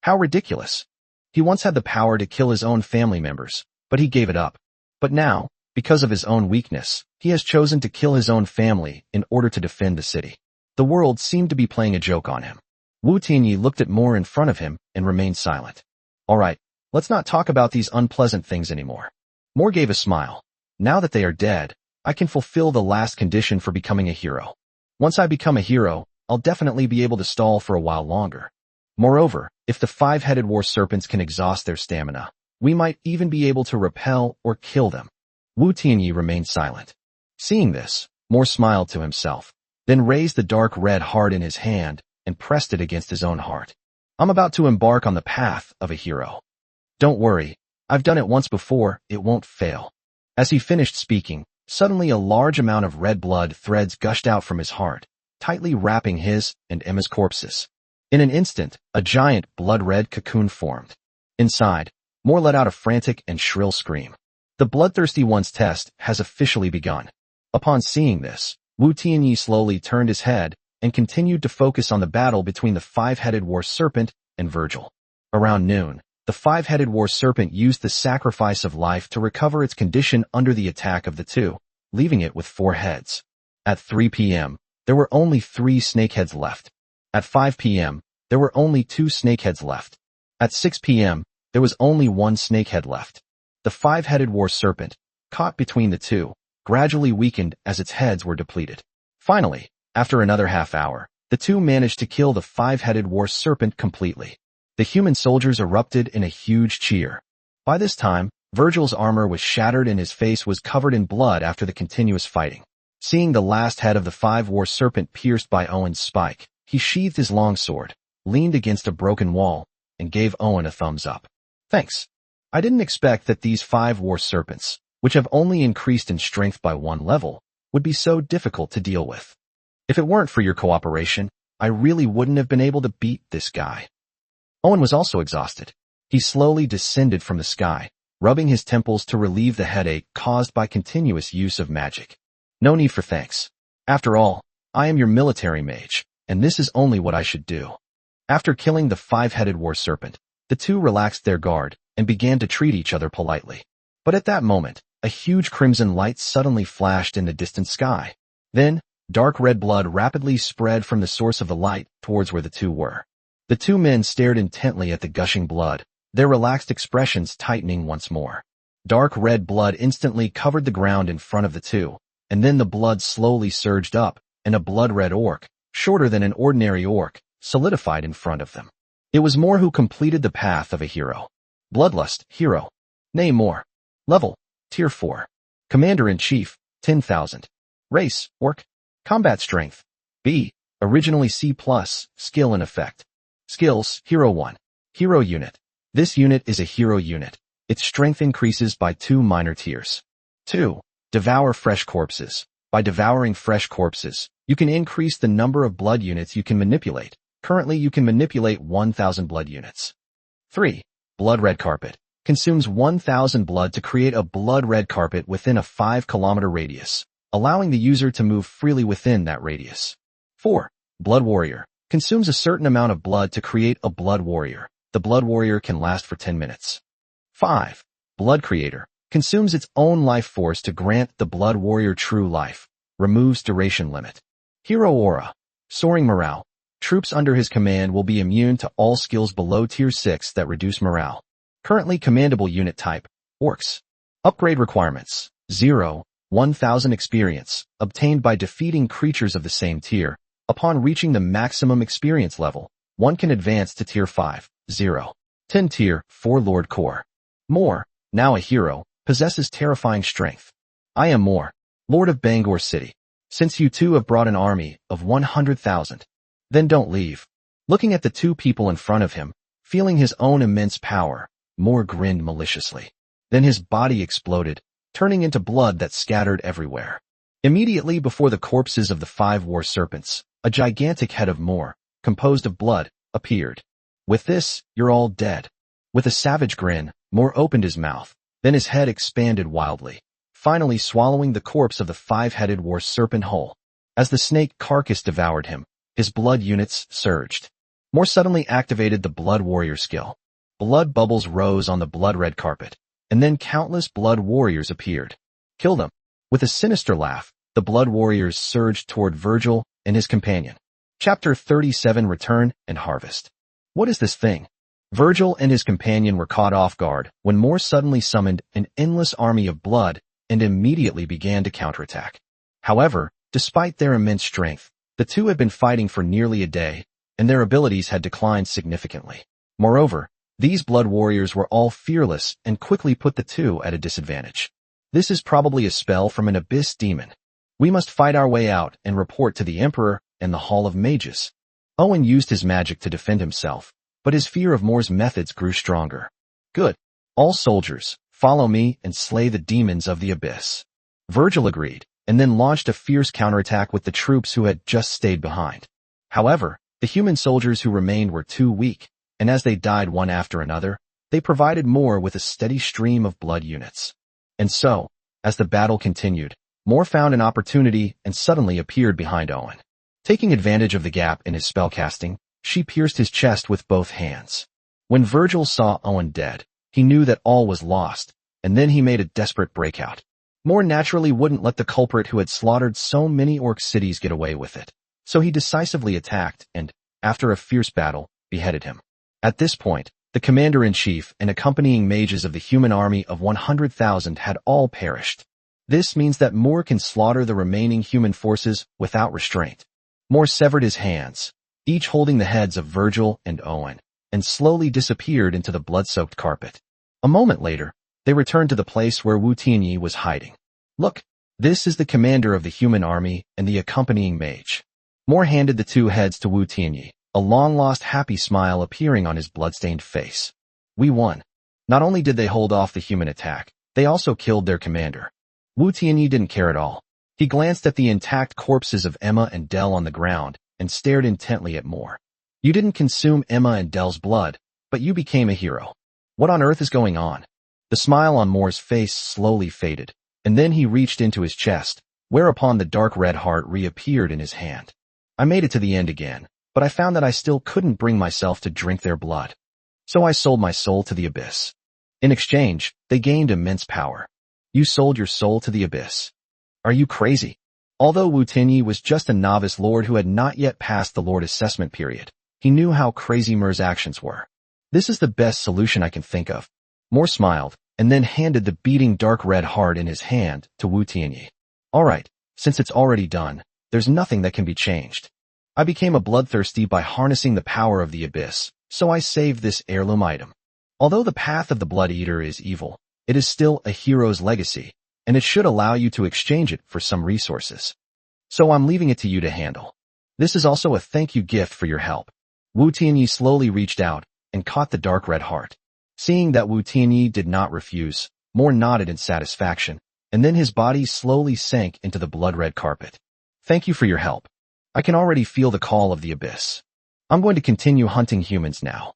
Speaker 1: How ridiculous. He once had the power to kill his own family members, but he gave it up. But now, because of his own weakness, he has chosen to kill his own family in order to defend the city. The world seemed to be playing a joke on him. Wu Tianyi looked at Moore in front of him and remained silent. All right, let's not talk about these unpleasant things anymore. Moore gave a smile. Now that they are dead, I can fulfill the last condition for becoming a hero. Once I become a hero, I'll definitely be able to stall for a while longer. Moreover, if the five-headed war serpents can exhaust their stamina, we might even be able to repel or kill them. Wu Tianyi remained silent. Seeing this, Moore smiled to himself, then raised the dark red heart in his hand and pressed it against his own heart. I'm about to embark on the path of a hero. Don't worry, I've done it once before, it won't fail. As he finished speaking, suddenly a large amount of red blood threads gushed out from his heart, tightly wrapping his and Emma's corpses. In an instant, a giant blood-red cocoon formed. Inside, Moore let out a frantic and shrill scream. The bloodthirsty one's test has officially begun. Upon seeing this, Wu Tianyi slowly turned his head and continued to focus on the battle between the five-headed war serpent and Virgil. Around noon, the five-headed war serpent used the sacrifice of life to recover its condition under the attack of the two, leaving it with 4 heads. At 3 p.m., there were only 3 snakeheads left. At 5 p.m., there were only 2 snakeheads left. At 6 p.m., there was only 1 snakehead left. The five-headed war serpent, caught between the two, gradually weakened as its heads were depleted. Finally, after another half hour, the two managed to kill the five-headed war serpent completely. The human soldiers erupted in a huge cheer. By this time, Virgil's armor was shattered and his face was covered in blood after the continuous fighting. Seeing the last head of the five-war serpent pierced by Owen's spike, he sheathed his longsword, leaned against a broken wall, and gave Owen a thumbs up. Thanks. I didn't expect that these 5 war serpents, which have only increased in strength by 1 level, would be so difficult to deal with. If it weren't for your cooperation, I really wouldn't have been able to beat this guy. Owen was also exhausted. He slowly descended from the sky, rubbing his temples to relieve the headache caused by continuous use of magic. No need for thanks. After all, I am your military mage, and this is only what I should do. After killing the five-headed war serpent, the two relaxed their guard and began to treat each other politely. But at that moment, a huge crimson light suddenly flashed in the distant sky. Then, dark red blood rapidly spread from the source of the light towards where the two were. The two men stared intently at the gushing blood, their relaxed expressions tightening once more. Dark red blood instantly covered the ground in front of the two, and then the blood slowly surged up, and a blood-red orc, shorter than an ordinary orc, solidified in front of them. It was Moore who completed the path of a hero. Bloodlust, hero. Name Moore. Level, Tier 4. Commander-in-Chief, 10,000. Race, orc. Combat strength, B. Originally C+, skill and effect. Skills, Hero 1. Hero unit. This unit is a hero unit. Its strength increases by 2 minor tiers. 2. Devour fresh corpses. By devouring fresh corpses, you can increase the number of blood units you can manipulate. Currently, you can manipulate 1,000 blood units. 3. Blood red carpet. Consumes 1,000 blood to create a blood red carpet within a 5-kilometer radius, allowing the user to move freely within that radius. 4. Blood warrior. Consumes a certain amount of blood to create a blood warrior. The blood warrior can last for 10 minutes. 5. Blood creator. Consumes its own life force to grant the blood warrior true life. Removes duration limit. Hero aura. Soaring morale. Troops under his command will be immune to all skills below Tier 6 that reduce morale. Currently commandable unit type, orcs. Upgrade requirements, 0, 1,000 experience, obtained by defeating creatures of the same tier. Upon reaching the maximum experience level, one can advance to Tier 5, 0. 10 Tier 4 Lord Core. Moore, now a hero, possesses terrifying strength. I am Moore, Lord of Bangor City. Since you two have brought an army of 100,000, then don't leave. Looking at the two people in front of him, feeling his own immense power, Moore grinned maliciously. Then his body exploded, turning into blood that scattered everywhere. Immediately before the corpses of the 5 war serpents, a gigantic head of Moore, composed of blood, appeared. With this, you're all dead. With a savage grin, Moore opened his mouth, then his head expanded wildly, finally swallowing the corpse of the 5-headed war serpent whole. As the snake carcass devoured him, his blood units surged. Moore suddenly activated the blood warrior skill. Blood bubbles rose on the blood-red carpet, and then countless blood warriors appeared. Kill them. With a sinister laugh, the blood warriors surged toward Virgil and his companion. Chapter 37 Return and Harvest. What is this thing? Virgil and his companion were caught off guard when Moore suddenly summoned an endless army of blood and immediately began to counterattack. However, despite their immense strength, the two had been fighting for nearly a day, and their abilities had declined significantly. Moreover, these blood warriors were all fearless and quickly put the two at a disadvantage. This is probably a spell from an abyss demon. We must fight our way out and report to the Emperor and the Hall of Mages. Owen used his magic to defend himself, but his fear of Moore's methods grew stronger. Good. All soldiers, follow me and slay the demons of the abyss. Virgil agreed, and then launched a fierce counterattack with the troops who had just stayed behind. However, the human soldiers who remained were too weak, and as they died one after another, they provided Moore with a steady stream of blood units. And so, as the battle continued, Moore found an opportunity and suddenly appeared behind Owen. Taking advantage of the gap in his spellcasting, she pierced his chest with both hands. When Virgil saw Owen dead, he knew that all was lost, and then he made a desperate breakout. Moore naturally wouldn't let the culprit who had slaughtered so many orc cities get away with it, so he decisively attacked and, after a fierce battle, beheaded him. At this point, the commander-in-chief and accompanying mages of the human army of 100,000 had all perished. This means that Moore can slaughter the remaining human forces without restraint. Moore severed his hands, each holding the heads of Virgil and Owen, and slowly disappeared into the blood-soaked carpet. A moment later, they returned to the place where Wu Tianyi was hiding. Look, this is the commander of the human army and the accompanying mage. Moore handed the two heads to Wu Tianyi, a long-lost happy smile appearing on his blood-stained face. We won. Not only did they hold off the human attack, they also killed their commander. Wu Tianyi didn't care at all. He glanced at the intact corpses of Emma and Dell on the ground and stared intently at Moore. You didn't consume Emma and Dell's blood, but you became a hero. What on earth is going on? The smile on Moore's face slowly faded, and then he reached into his chest, whereupon the dark red heart reappeared in his hand. I made it to the end again, but I found that I still couldn't bring myself to drink their blood. So I sold my soul to the abyss. In exchange, they gained immense power. You sold your soul to the abyss. Are you crazy? Although Wu Tianyi was just a novice lord who had not yet passed the lord assessment period, he knew how crazy Mer's actions were. This is the best solution I can think of. Mer smiled, and then handed the beating dark red heart in his hand to Wu Tianyi. Alright, since it's already done, there's nothing that can be changed. I became a bloodthirsty by harnessing the power of the abyss, so I saved this heirloom item. Although the path of the Blood Eater is evil, it is still a hero's legacy, and it should allow you to exchange it for some resources. So I'm leaving it to you to handle. This is also a thank you gift for your help. Wu Tianyi slowly reached out and caught the dark red heart. Seeing that Wu Tianyi did not refuse, Mer nodded in satisfaction, and then his body slowly sank into the blood-red carpet. Thank you for your help. I can already feel the call of the abyss. I'm going to continue hunting humans now.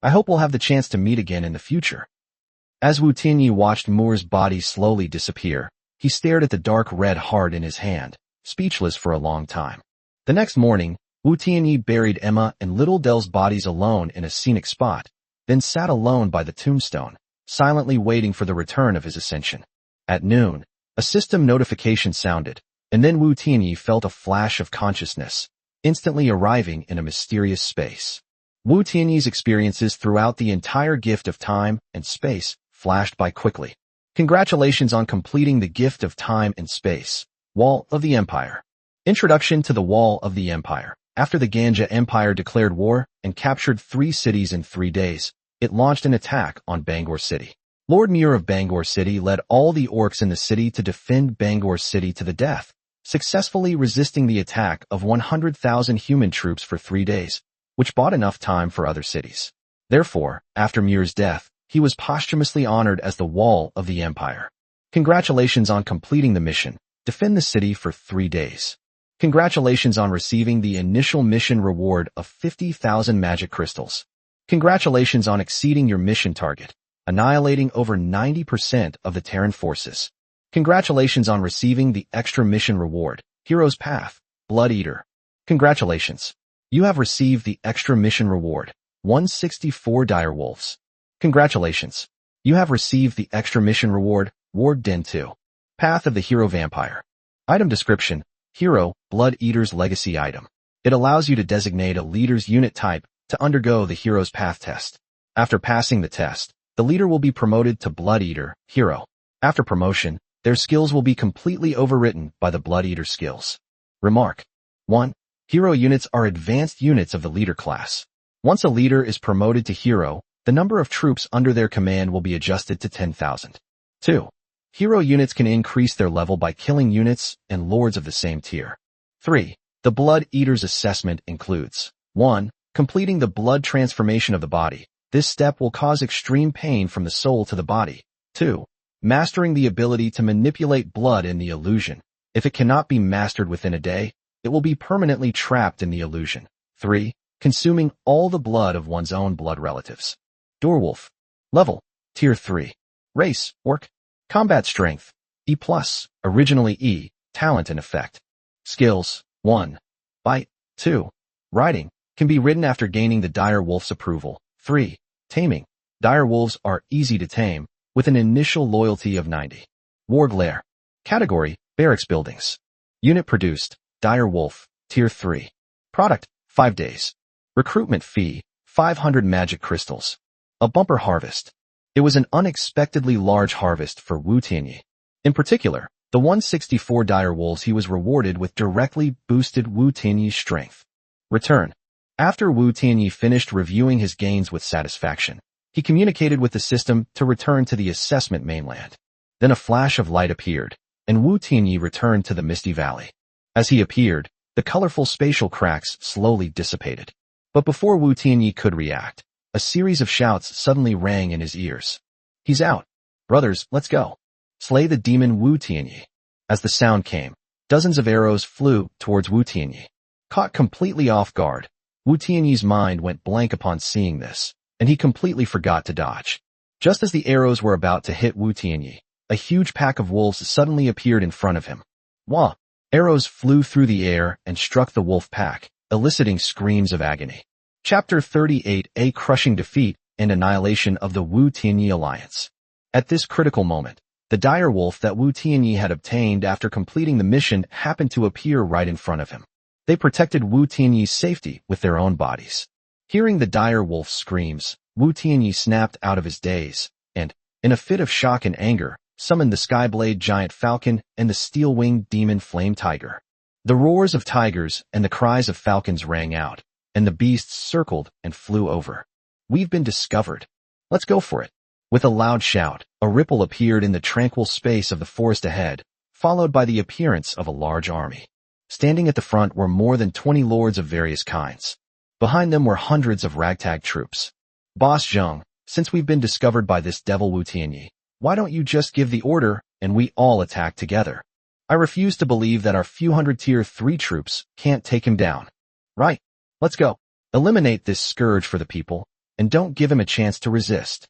Speaker 1: I hope we'll have the chance to meet again in the future. As Wu Tianyi watched Mer's body slowly disappear, he stared at the dark red heart in his hand, speechless for a long time. The next morning, Wu Tianyi buried Emma and Little Dell's bodies alone in a scenic spot, then sat alone by the tombstone, silently waiting for the return of his ascension. At noon, a system notification sounded, and then Wu Tianyi felt a flash of consciousness, instantly arriving in a mysterious space. Wu Tianyi's experiences throughout the entire gift of time and space flashed by quickly. Congratulations on completing the gift of time and space. Wall of the Empire. Introduction to the Wall of the Empire. After the Ganja Empire declared war and captured 3 cities in 3 days, it launched an attack on Bangor City. Lord Muir of Bangor City led all the orcs in the city to defend Bangor City to the death, successfully resisting the attack of 100,000 human troops for 3 days, which bought enough time for other cities. Therefore, after Muir's death, he was posthumously honored as the Wall of the Empire. Congratulations on completing the mission. Defend the city for 3 days. Congratulations on receiving the initial mission reward of 50,000 magic crystals. Congratulations on exceeding your mission target, annihilating over 90% of the Terran forces. Congratulations on receiving the extra mission reward, Hero's Path, Blood Eater. Congratulations. You have received the extra mission reward, 164 dire wolves. Congratulations. You have received the extra mission reward, Ward Den 2. Path of the Hero Vampire. Item description, Hero, Blood Eater's legacy item. It allows you to designate a leader's unit type to undergo the Hero's Path test. After passing the test, the leader will be promoted to Blood Eater, Hero. After promotion, their skills will be completely overwritten by the Blood Eater skills. Remark. 1. Hero units are advanced units of the leader class. Once a leader is promoted to Hero, the number of troops under their command will be adjusted to 10,000. 2. Hero units can increase their level by killing units and lords of the same tier. 3. The Blood Eater's assessment includes 1. Completing the blood transformation of the body. This step will cause extreme pain from the soul to the body. 2. Mastering the ability to manipulate blood in the illusion. If it cannot be mastered within a day, it will be permanently trapped in the illusion. 3. Consuming all the blood of one's own blood relatives. Doorwolf. Level. Tier 3. Race. Orc. Combat Strength. E+. Originally E. Talent and Effect. Skills. 1. Bite. 2. Riding. Can be ridden after gaining the dire wolf's approval. 3. Taming. Dire wolves are easy to tame, with an initial loyalty of 90. War Glare. Category, Barracks Buildings. Unit produced, Dire Wolf, Tier 3. Product, 5 days. Recruitment fee, 500 magic crystals. A bumper harvest. It was an unexpectedly large harvest for Wu Tianyi. In particular, the 164 dire wolves he was rewarded with directly boosted Wu Tianyi's strength. Return. After Wu Tianyi finished reviewing his gains with satisfaction, he communicated with the system to return to the assessment mainland. Then a flash of light appeared, and Wu Tianyi returned to the Misty Valley. As he appeared, the colorful spatial cracks slowly dissipated. But before Wu Tianyi could react, a series of shouts suddenly rang in his ears. He's out. Brothers, let's go. Slay the demon Wu Tianyi. As the sound came, dozens of arrows flew towards Wu Tianyi. Caught completely off guard, Wu Tianyi's mind went blank upon seeing this, and he completely forgot to dodge. Just as the arrows were about to hit Wu Tianyi, a huge pack of wolves suddenly appeared in front of him. Wah! Arrows flew through the air and struck the wolf pack, eliciting screams of agony. Chapter 38: A Crushing Defeat and Annihilation of the Wu Tianyi Alliance. At this critical moment, the dire wolf that Wu Tianyi had obtained after completing the mission happened to appear right in front of him. They protected Wu Tianyi's safety with their own bodies. Hearing the dire wolf's screams, Wu Tianyi snapped out of his daze, and, in a fit of shock and anger, summoned the Skyblade Giant Falcon and the Steel-Winged Demon Flame Tiger. The roars of tigers and the cries of falcons rang out, and the beasts circled and flew over. "We've been discovered. Let's go for it." With a loud shout, a ripple appeared in the tranquil space of the forest ahead, followed by the appearance of a large army. Standing at the front were more than 20 lords of various kinds. Behind them were hundreds of ragtag troops. "Boss Zheng, since we've been discovered by this devil Wu Tianyi, why don't you just give the order and we all attack together? I refuse to believe that our few hundred tier 3 troops can't take him down." "Right. Let's go. Eliminate this scourge for the people, and don't give him a chance to resist."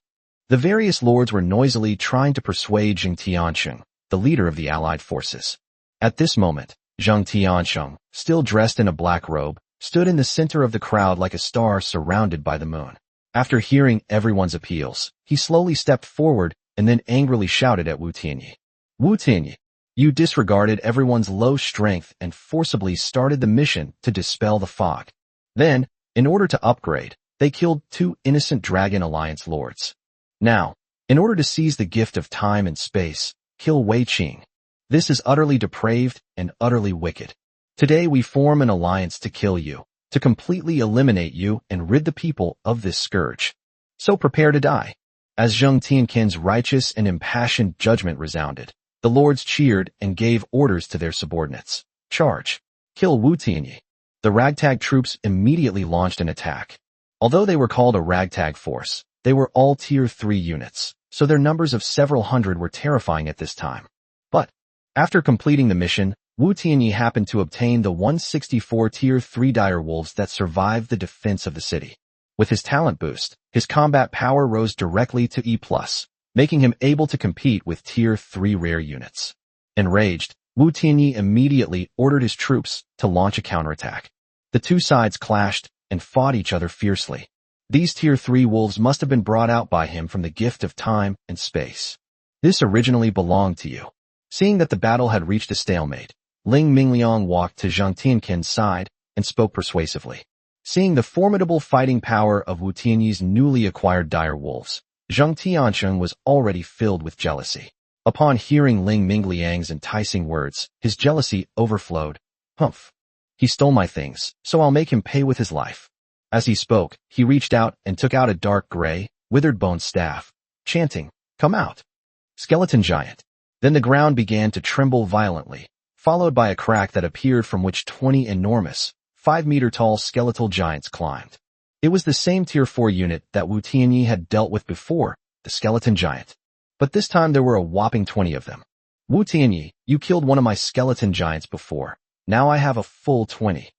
Speaker 1: The various lords were noisily trying to persuade Zheng Tiansheng, the leader of the allied forces. At this moment, Zheng Tiansheng, still dressed in a black robe, stood in the center of the crowd like a star surrounded by the moon. After hearing everyone's appeals, he slowly stepped forward and then angrily shouted at Wu Tianyi. "Wu Tianyi, you disregarded everyone's low strength and forcibly started the mission to dispel the fog. Then, in order to upgrade, they killed 2 innocent Dragon Alliance lords. Now, in order to seize the gift of time and space, kill Wei Qing. This is utterly depraved and utterly wicked. Today we form an alliance to kill you, to completely eliminate you and rid the people of this scourge. So prepare to die." As Zheng Tianqin's righteous and impassioned judgment resounded, the lords cheered and gave orders to their subordinates. "Charge! Kill Wu Tianyi." The ragtag troops immediately launched an attack. Although they were called a ragtag force, they were all tier 3 units, so their numbers of several hundred were terrifying at this time. But, after completing the mission, Wu Tianyi happened to obtain the 164 tier 3 dire wolves that survived the defense of the city. With his talent boost, his combat power rose directly to E+, making him able to compete with tier 3 rare units. Enraged, Wu Tianyi immediately ordered his troops to launch a counterattack. The two sides clashed and fought each other fiercely. These tier 3 wolves must have been brought out by him from the gift of time and space. "This originally belonged to you." Seeing that the battle had reached a stalemate, Ling Mingliang walked to Zheng Tianqin's side and spoke persuasively. Seeing the formidable fighting power of Wu Tianyi's newly acquired dire wolves, Zheng Tiansheng was already filled with jealousy. Upon hearing Ling Mingliang's enticing words, his jealousy overflowed. "Humph! He stole my things, so I'll make him pay with his life." As he spoke, he reached out and took out a dark gray, withered bone staff, chanting, "Come out, skeleton giant." Then the ground began to tremble violently, followed by a crack that appeared from which 20 enormous, 5-meter-tall skeletal giants climbed. It was the same tier 4 unit that Wu Tianyi had dealt with before, the skeleton giant. But this time there were a whopping 20 of them. "Wu Tianyi, you killed one of my skeleton giants before. Now I have a full 20.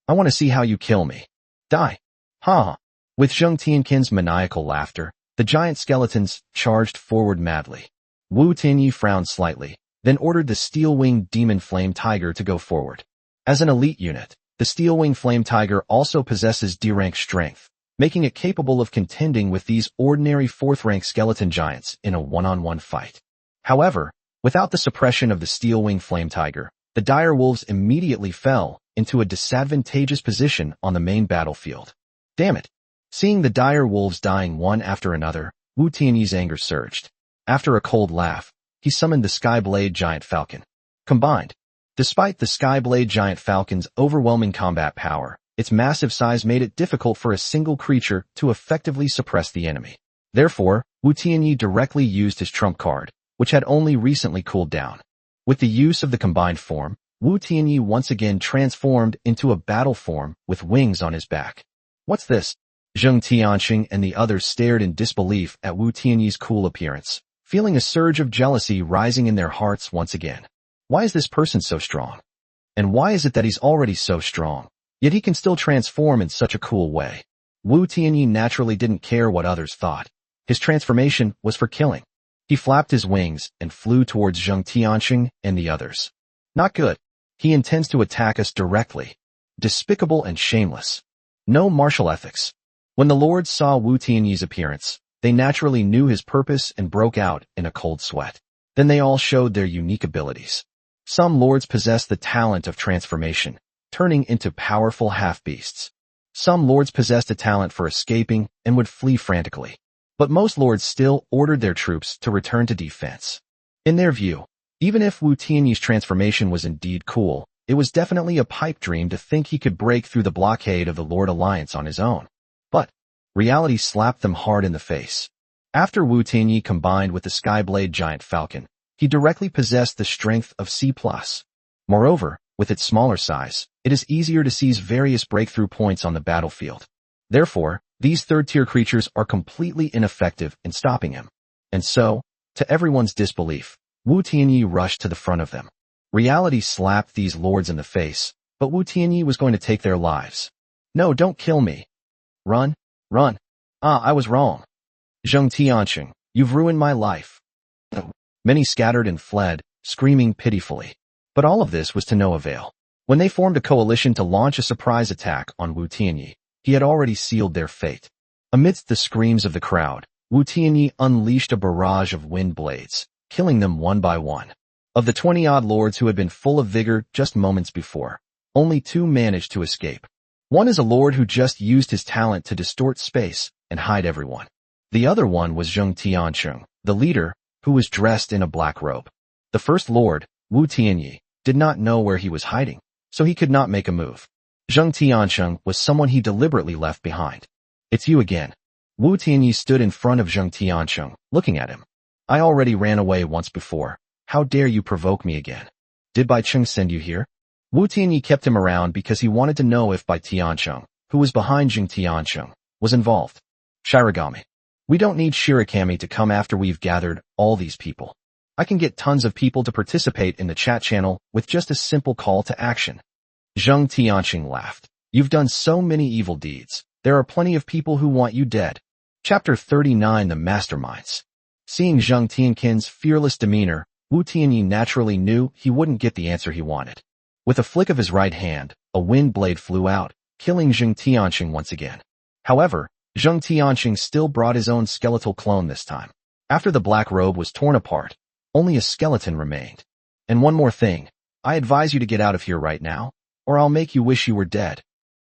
Speaker 1: I want to see how you kill me. Die." "Ha!" With Zheng Tianqin's maniacal laughter, the giant skeletons charged forward madly. Wu Tianyi frowned slightly, then ordered the Steel-Winged Demon Flame Tiger to go forward. As an elite unit, the Steel-Winged Flame Tiger also possesses D-rank strength, making it capable of contending with these ordinary 4th-rank skeleton giants in a one-on-one fight. However, without the suppression of the Steel-Winged Flame Tiger, the dire wolves immediately fell into a disadvantageous position on the main battlefield. Damn it! Seeing the dire wolves dying one after another, Wu Tianyi's anger surged. After a cold laugh, he summoned the Skyblade Giant Falcon. Combined, despite the Skyblade Giant Falcon's overwhelming combat power, its massive size made it difficult for a single creature to effectively suppress the enemy. Therefore, Wu Tianyi directly used his trump card, which had only recently cooled down. With the use of the combined form, Wu Tianyi once again transformed into a battle form with wings on his back. "What's this?" Zheng Tianxing and the others stared in disbelief at Wu Tianyi's cool appearance, feeling a surge of jealousy rising in their hearts once again. Why is this person so strong? And why is it that he's already so strong, yet he can still transform in such a cool way? Wu Tianyi naturally didn't care what others thought. His transformation was for killing. He flapped his wings and flew towards Zheng Tianxing and the others. Not good. He intends to attack us directly. Despicable and shameless. No martial ethics. When the lords saw Wu Tianyi's appearance, they naturally knew his purpose and broke out in a cold sweat. Then they all showed their unique abilities. Some lords possessed the talent of transformation, turning into powerful half-beasts. Some lords possessed a talent for escaping and would flee frantically. But most lords still ordered their troops to return to defense. In their view, even if Wu Tianyi's transformation was indeed cool, it was definitely a pipe dream to think he could break through the blockade of the Lord Alliance on his own. But reality slapped them hard in the face. After Wu Tianyi combined with the Skyblade Giant Falcon, he directly possessed the strength of C+. Moreover, with its smaller size, it is easier to seize various breakthrough points on the battlefield. Therefore, these third-tier creatures are completely ineffective in stopping him. And so, to everyone's disbelief, Wu Tianyi rushed to the front of them. Reality slapped these lords in the face, but Wu Tianyi was going to take their lives. No, don't kill me. Run, run. I was wrong. Zheng Tianqing, you've ruined my life. Many scattered and fled, screaming pitifully. But all of this was to no avail. When they formed a coalition to launch a surprise attack on Wu Tianyi, he had already sealed their fate. Amidst the screams of the crowd, Wu Tianyi unleashed a barrage of wind blades, killing them one by one. Of the 20-odd lords who had been full of vigor just moments before, only 2 managed to escape. One is a lord who just used his talent to distort space and hide everyone. The other one was Zheng Tianqing, the leader, who was dressed in a black robe. The first lord, Wu Tianyi, did not know where he was hiding, so he could not make a move. Zheng Tianqing was someone he deliberately left behind. It's you again. Wu Tianyi stood in front of Zheng Tianqing, looking at him. I already ran away once before. How dare you provoke me again? Did Bai Cheng send you here? Wu Tianyi kept him around because he wanted to know if Bai Tianqing, who was behind Zheng Tianqing, was involved. Shiragami. We don't need Shirakami to come after we've gathered all these people. I can get tons of people to participate in the chat channel with just a simple call to action. Zheng Tianqing laughed. You've done so many evil deeds. There are plenty of people who want you dead. Chapter 39 The Masterminds. Seeing Zheng Tianqing's fearless demeanor, Wu Tianyi naturally knew he wouldn't get the answer he wanted. With a flick of his right hand, a wind blade flew out, killing Zheng Tianqing once again. However, Zheng Tianqing still brought his own skeletal clone this time. After the black robe was torn apart, only a skeleton remained. And one more thing, I advise you to get out of here right now, or I'll make you wish you were dead.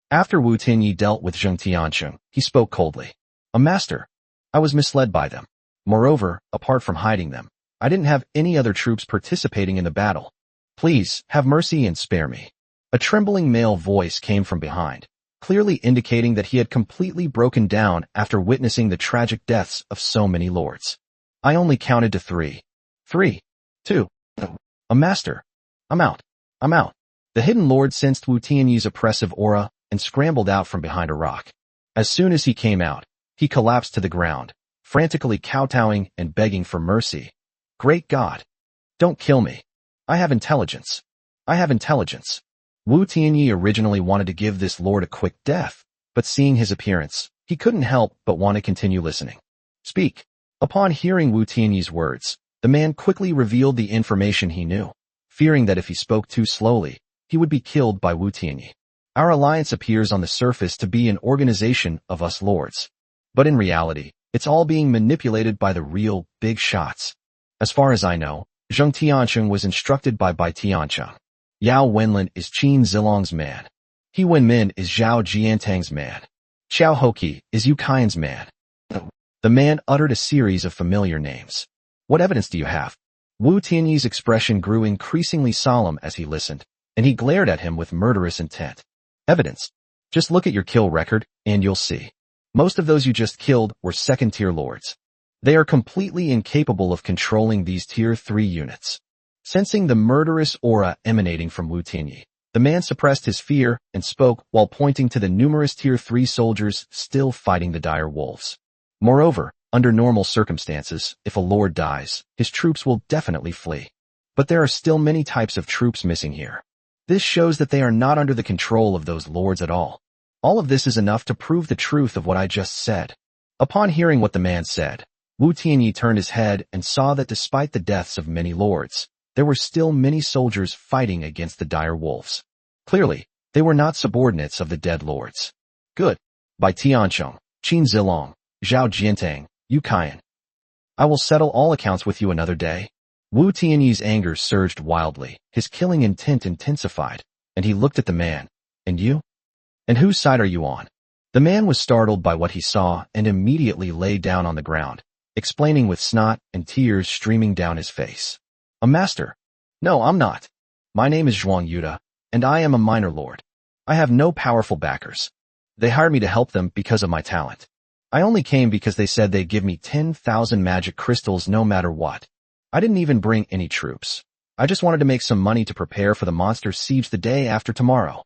Speaker 1: After Wu Tianyi dealt with Zheng Tianqing, he spoke coldly. A master. I was misled by them. Moreover, apart from hiding them, I didn't have any other troops participating in the battle. Please, have mercy and spare me. A trembling male voice came from behind, clearly indicating that he had completely broken down after witnessing the tragic deaths of so many lords. I only counted to 3. 3. 2. A master. I'm out. I'm out. The hidden lord sensed Wu Tianyi's oppressive aura and scrambled out from behind a rock. As soon as he came out, he collapsed to the ground, frantically kowtowing and begging for mercy. Great God! Don't kill me. I have intelligence. I have intelligence. Wu Tianyi originally wanted to give this lord a quick death, but seeing his appearance, he couldn't help but want to continue listening. Speak. Upon hearing Wu Tianyi's words, the man quickly revealed the information he knew, fearing that if he spoke too slowly, he would be killed by Wu Tianyi. Our alliance appears on the surface to be an organization of us lords. But in reality, it's all being manipulated by the real big shots. As far as I know, Zheng Tianqing was instructed by Bai Tianqing. Yao Wenlin is Qin Zilong's man. He Wenmin is Zhao Jiantang's man. Xiao Hoqi is Yu Qian's man. The man uttered a series of familiar names. What evidence do you have? Wu Tianyi's expression grew increasingly solemn as he listened, and he glared at him with murderous intent. Evidence? Just look at your kill record, and you'll see. Most of those you just killed were second-tier lords. They are completely incapable of controlling these Tier 3 units. Sensing the murderous aura emanating from Wu Tianyi, the man suppressed his fear and spoke while pointing to the numerous Tier 3 soldiers still fighting the dire wolves. Moreover, under normal circumstances, if a lord dies, his troops will definitely flee. But there are still many types of troops missing here. This shows that they are not under the control of those lords at all. All of this is enough to prove the truth of what I just said. Upon hearing what the man said, Wu Tianyi turned his head and saw that despite the deaths of many lords, there were still many soldiers fighting against the dire wolves. Clearly, they were not subordinates of the dead lords. Good. By Tiancheng, Qin Zilong, Zhao Jiantang, Yu Qian. I will settle all accounts with you another day. Wu Tianyi's anger surged wildly, his killing intent intensified, and he looked at the man. And you? And whose side are you on? The man was startled by what he saw and immediately lay down on the ground, explaining with snot and tears streaming down his face. A master? No, I'm not. My name is Zhuang Yuda, and I am a minor lord. I have no powerful backers. They hired me to help them because of my talent. I only came because they said they'd give me 10,000 magic crystals no matter what. I didn't even bring any troops. I just wanted to make some money to prepare for the monster siege the day after tomorrow.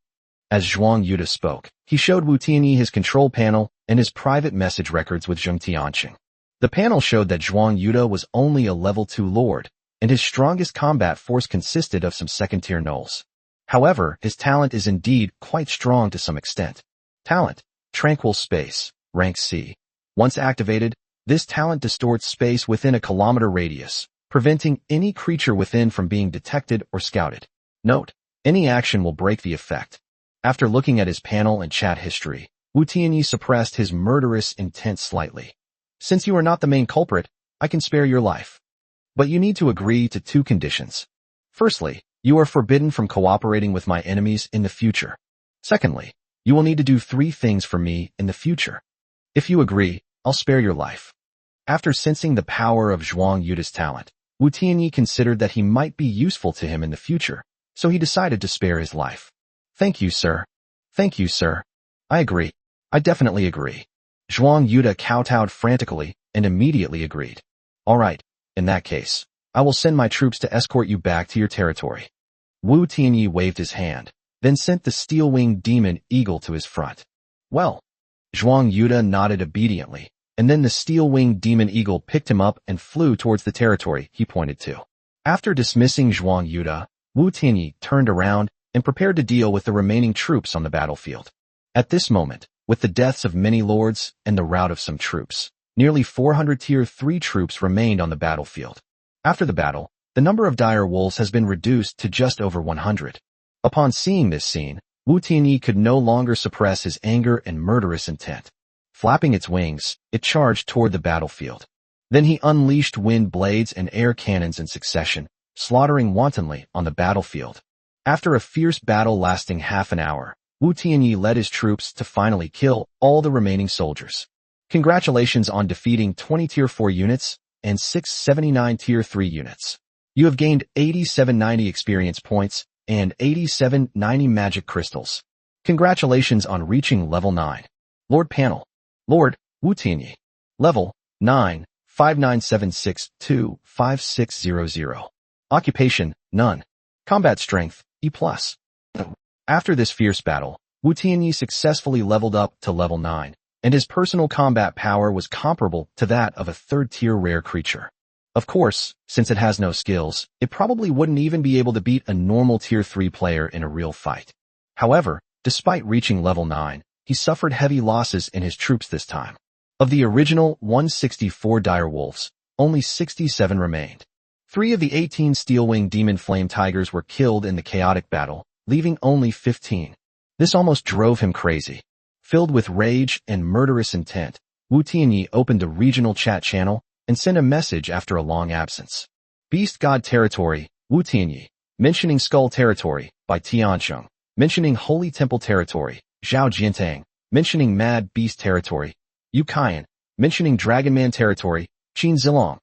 Speaker 1: As Zhuang Yuda spoke, he showed Wu Tianyi his control panel and his private message records with Zheng Tianqing. The panel showed that Zhuang Yuda was only a level 2 lord, and his strongest combat force consisted of some second-tier gnolls. However, his talent is indeed quite strong to some extent. Talent, Tranquil Space, rank C. Once activated, this talent distorts space within a kilometer radius, preventing any creature within from being detected or scouted. Note, any action will break the effect. After looking at his panel and chat history, Wu Tianyi suppressed his murderous intent slightly. Since you are not the main culprit, I can spare your life. But you need to agree to 2 conditions. Firstly, you are forbidden from cooperating with my enemies in the future. Secondly, you will need to do 3 things for me in the future. If you agree, I'll spare your life. After sensing the power of Zhuang Yuda's talent, Wu Tianyi considered that he might be useful to him in the future, so he decided to spare his life. Thank you, sir. Thank you, sir. I agree. I definitely agree. Zhuang Yuda kowtowed frantically and immediately agreed. All right, in that case, I will send my troops to escort you back to your territory. Wu Tianyi waved his hand, then sent the steel-winged demon eagle to his front. Well, Zhuang Yuda nodded obediently, and then the steel-winged demon eagle picked him up and flew towards the territory he pointed to. After dismissing Zhuang Yuda, Wu Tianyi turned around and prepared to deal with the remaining troops on the battlefield. At this moment, with the deaths of many lords and the rout of some troops, nearly 400 Tier 3 troops remained on the battlefield. After the battle, the number of dire wolves has been reduced to just over 100. Upon seeing this scene, Wu Tianyi could no longer suppress his anger and murderous intent. Flapping its wings, it charged toward the battlefield. Then he unleashed wind blades and air cannons in succession, slaughtering wantonly on the battlefield. After a fierce battle lasting half an hour, Wu Tianyi led his troops to finally kill all the remaining soldiers. Congratulations on defeating 20 Tier 4 units and 679 Tier 3 units. You have gained 8790 experience points and 8790 magic crystals. Congratulations on reaching level 9. Lord Panel. Lord, Wu Tianyi. Level 9, 5976256000. Occupation, none. Combat strength, E+. After this fierce battle, Wu Tianyi successfully leveled up to level 9, and his personal combat power was comparable to that of a 3rd-tier rare creature. Of course, since it has no skills, it probably wouldn't even be able to beat a normal Tier 3 player in a real fight. However, despite reaching level 9, he suffered heavy losses in his troops this time. Of the original 164 dire wolves, only 67 remained. 3 of the 18 steel-winged demon flame tigers were killed in the chaotic battle, leaving only 15. This almost drove him crazy. Filled with rage and murderous intent, Wu Tianyi opened a regional chat channel and sent a message after a long absence. Beast God Territory, Wu Tianyi. Mentioning Skull Territory, by Tiancheng. Mentioning Holy Temple Territory, Zhao Jiantang. Mentioning Mad Beast Territory, Yu Qian. Mentioning Dragonman Territory, Qin Zilong.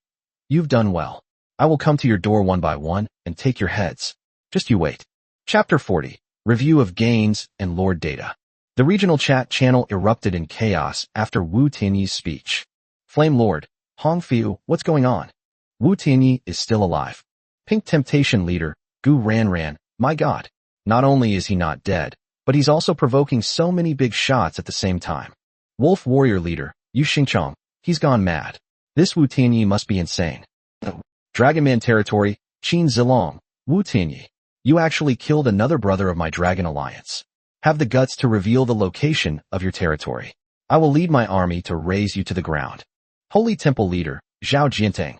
Speaker 1: You've done well. I will come to your door one by one and take your heads. Just you wait. Chapter 40. Review of Gains and Lord Data. The regional chat channel erupted in chaos after Wu Tianyi's speech. Flame Lord, Hongfiu, what's going on? Wu Tianyi is still alive. Pink Temptation Leader, Gu Ranran, my god. Not only is he not dead, but he's also provoking so many big shots at the same time. Wolf Warrior Leader, Yu Xingchong, he's gone mad. This Wu Tianyi must be insane. Dragonman Territory, Qin Zilong, Wu Tianyi. You actually killed another brother of my Dragon Alliance. Have the guts to reveal the location of your territory. I will lead my army to raze you to the ground. Holy Temple Leader, Zhao Jiantang.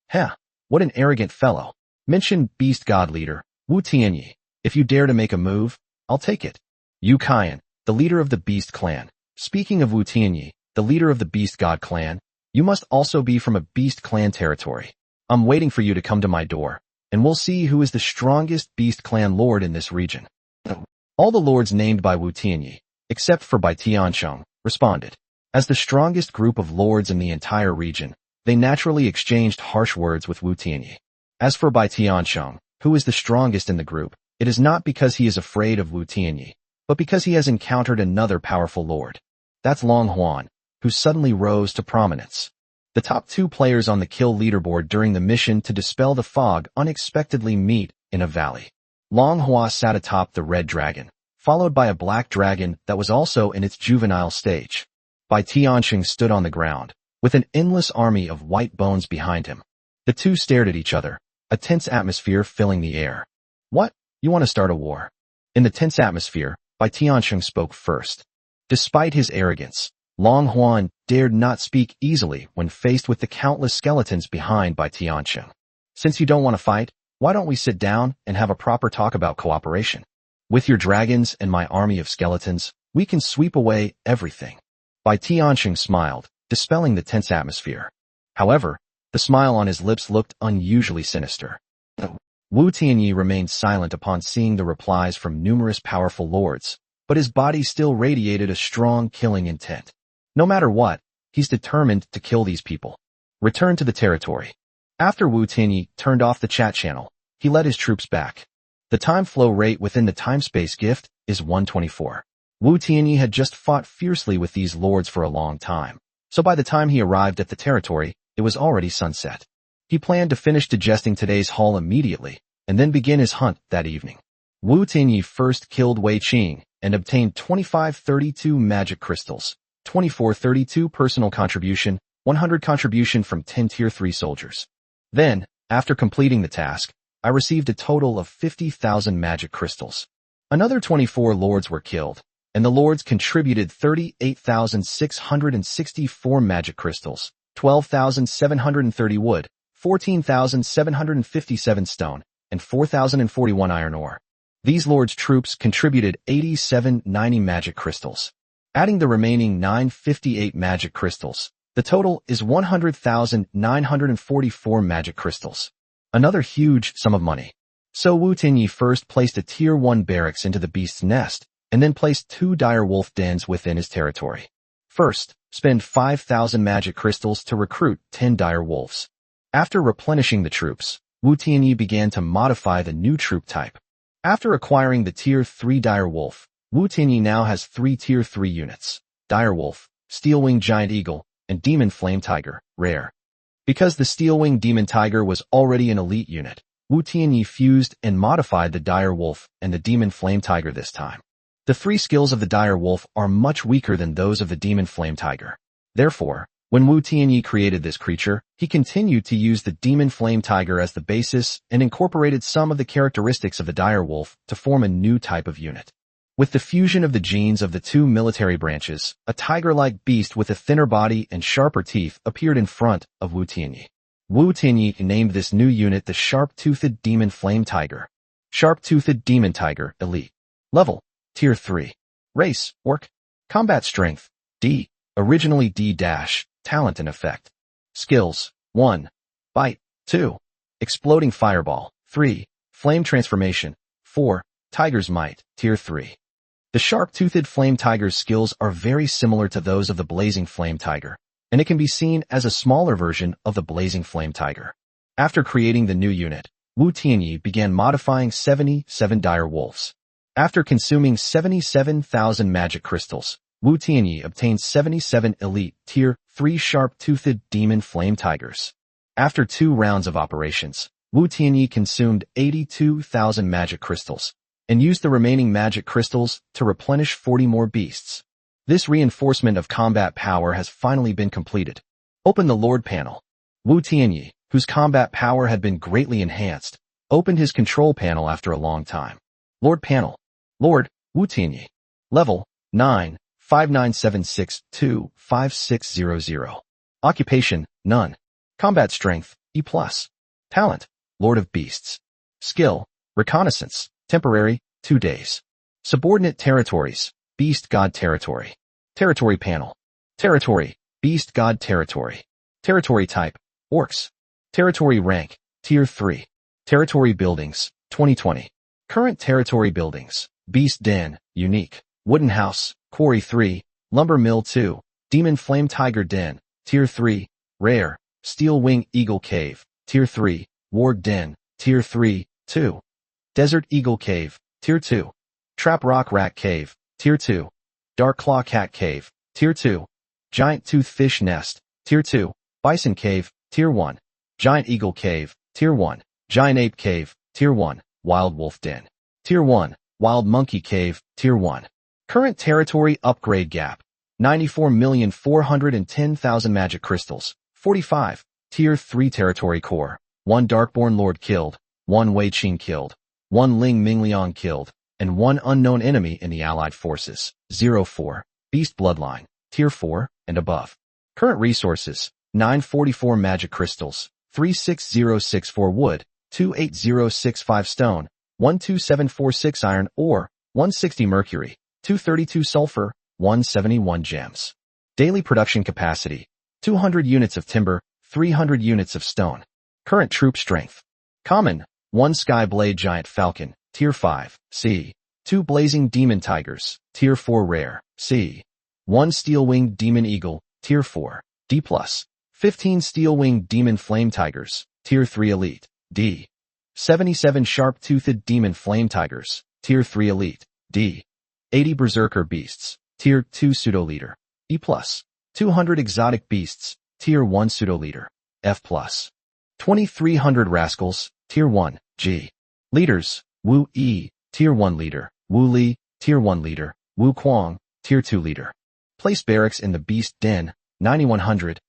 Speaker 1: Heh, what an arrogant fellow. Mention Beast God Leader, Wu Tianyi. If you dare to make a move, I'll take it. Yu Qian, the leader of the Beast Clan. Speaking of Wu Tianyi, the leader of the Beast God Clan, you must also be from a Beast Clan territory. I'm waiting for you to come to my door, and we'll see who is the strongest Beast Clan lord in this region. All the lords named by Wu Tianyi, except for Bai Tiansheng, responded. As the strongest group of lords in the entire region, they naturally exchanged harsh words with Wu Tianyi. As for Bai Tiansheng, who is the strongest in the group, it is not because he is afraid of Wu Tianyi, but because he has encountered another powerful lord. That's Long Huan, who suddenly rose to prominence. The top 2 players on the kill leaderboard during the mission to dispel the fog unexpectedly meet in a valley. Long Hua sat atop the red dragon, followed by a black dragon that was also in its juvenile stage. Bai Tiansheng stood on the ground, with an endless army of white bones behind him. The two stared at each other, a tense atmosphere filling the air. What? You want to start a war? In the tense atmosphere, Bai Tiansheng spoke first. Despite his arrogance, Long Huan dared not speak easily when faced with the countless skeletons behind Bai Tiansheng. Since you don't want to fight, why don't we sit down and have a proper talk about cooperation? With your dragons and my army of skeletons, we can sweep away everything. Bai Tiansheng smiled, dispelling the tense atmosphere. However, the smile on his lips looked unusually sinister. Wu Tianyi remained silent upon seeing the replies from numerous powerful lords, but his body still radiated a strong killing intent. No matter what, he's determined to kill these people. Return to the territory. After Wu Tianyi turned off the chat channel, he led his troops back. The time flow rate within the time-space gift is 124. Wu Tianyi had just fought fiercely with these lords for a long time, so by the time he arrived at the territory, it was already sunset. He planned to finish digesting today's haul immediately, and then begin his hunt that evening. Wu Tianyi first killed Wei Qing and obtained 2532 magic crystals, 2432 personal contribution, 100 contribution from 10 tier 3 soldiers. Then, after completing the task, I received a total of 50,000 magic crystals. Another 24 lords were killed, and the lords contributed 38,664 magic crystals, 12,730 wood, 14,757 stone, and 4,041 iron ore. These lords' troops contributed 8790 magic crystals. Adding the remaining 958 magic crystals, the total is 100,944 magic crystals. Another huge sum of money. So Wu Tianyi first placed a tier 1 barracks into the beast's nest, and then placed 2 dire wolf dens within his territory. First, spend 5,000 magic crystals to recruit 10 dire wolves. After replenishing the troops, Wu Tianyi began to modify the new troop type. After acquiring the tier 3 dire wolf, Wu Tianyi now has 3 tier 3 units: dire wolf, steel-winged giant eagle, and demon flame tiger, rare. Because the steel-winged demon tiger was already an elite unit, Wu Tianyi fused and modified the dire wolf and the demon flame tiger this time. The 3 skills of the dire wolf are much weaker than those of the demon flame tiger. Therefore, when Wu Tianyi created this creature, he continued to use the demon flame tiger as the basis and incorporated some of the characteristics of the dire wolf to form a new type of unit. With the fusion of the genes of the 2 military branches, a tiger-like beast with a thinner body and sharper teeth appeared in front of Wu Tianyi. Wu Tianyi named this new unit the Sharp-Toothed Demon Flame Tiger. Sharp-Toothed Demon Tiger, Elite. Level, Tier 3. Race, Orc. Combat Strength, D. Originally D-. Talent and Effect. Skills, 1. Bite, 2. Exploding Fireball, 3. Flame Transformation, 4. Tiger's Might, Tier 3. The Sharp-Toothed Flame Tiger's skills are very similar to those of the Blazing Flame Tiger, and it can be seen as a smaller version of the Blazing Flame Tiger. After creating the new unit, Wu Tianyi began modifying 77 dire wolves. After consuming 77,000 magic crystals, Wu Tianyi obtained 77 elite Tier 3 Sharp-Toothed Demon Flame Tigers. After 2 rounds of operations, Wu Tianyi consumed 82,000 magic crystals, and used the remaining magic crystals to replenish 40 more beasts. This reinforcement of combat power has finally been completed. Open the Lord panel. Wu Tianyi, whose combat power had been greatly enhanced, opened his control panel after a long time. Lord panel. Lord, Wu Tianyi. Level, 9, 5976-2, 5600. Occupation, none. Combat strength, E+. Talent, Lord of Beasts. Skill, Reconnaissance, temporary, 2 days. Subordinate territories, Beast God Territory. Territory panel. Territory, Beast God Territory. Territory type, Orcs. Territory rank, Tier 3. Territory buildings, 2020. Current territory buildings, Beast Den, Unique. Wooden House, Quarry 3. Lumber Mill 2. Demon Flame Tiger Den, Tier 3. Rare, Steel Wing Eagle Cave, Tier 3. Ward Den, Tier 3, 2. Desert Eagle Cave, Tier 2. Trap Rock Rat Cave, Tier 2. Dark Claw Cat Cave, Tier 2. Giant Tooth Fish Nest, Tier 2. Bison Cave, Tier 1. Giant Eagle Cave, Tier 1. Giant Ape Cave, Tier 1. Wild Wolf Den, Tier 1. Wild Monkey Cave, Tier 1. Current territory upgrade gap, 94,410,000 magic crystals, 45. Tier 3 territory core, 1 Darkborn Lord killed, 1 Wei Qing killed, 1 Ling Mingliang killed, and 1 unknown enemy in the allied forces, 04. Beast Bloodline, Tier 4, and above. Current resources, 944 magic crystals, 36064 wood, 28065 stone, 12746 iron ore, 160 mercury, 232 sulfur, 171 gems. Daily production capacity, 200 units of timber, 300 units of stone. Current troop strength. Common, 1 Sky Blade Giant Falcon, Tier 5, C. 2 Blazing Demon Tigers, Tier 4 Rare, C. 1 Steel Winged Demon Eagle, Tier 4, D+. 15 Steel Winged Demon Flame Tigers, Tier 3 Elite, D. 77 Sharp-Toothed Demon Flame Tigers, Tier 3 Elite, D. 80 Berserker Beasts, Tier 2 Pseudo-Leader, E+. 200 Exotic Beasts, Tier 1 Pseudo-Leader, F+. 2300 Rascals, Tier 1, G. Leaders, Wu E, Tier 1 Leader, Wu Li, Tier 1 Leader, Wu Quang, Tier 2 Leader. Place barracks in the Beast Den, 9100.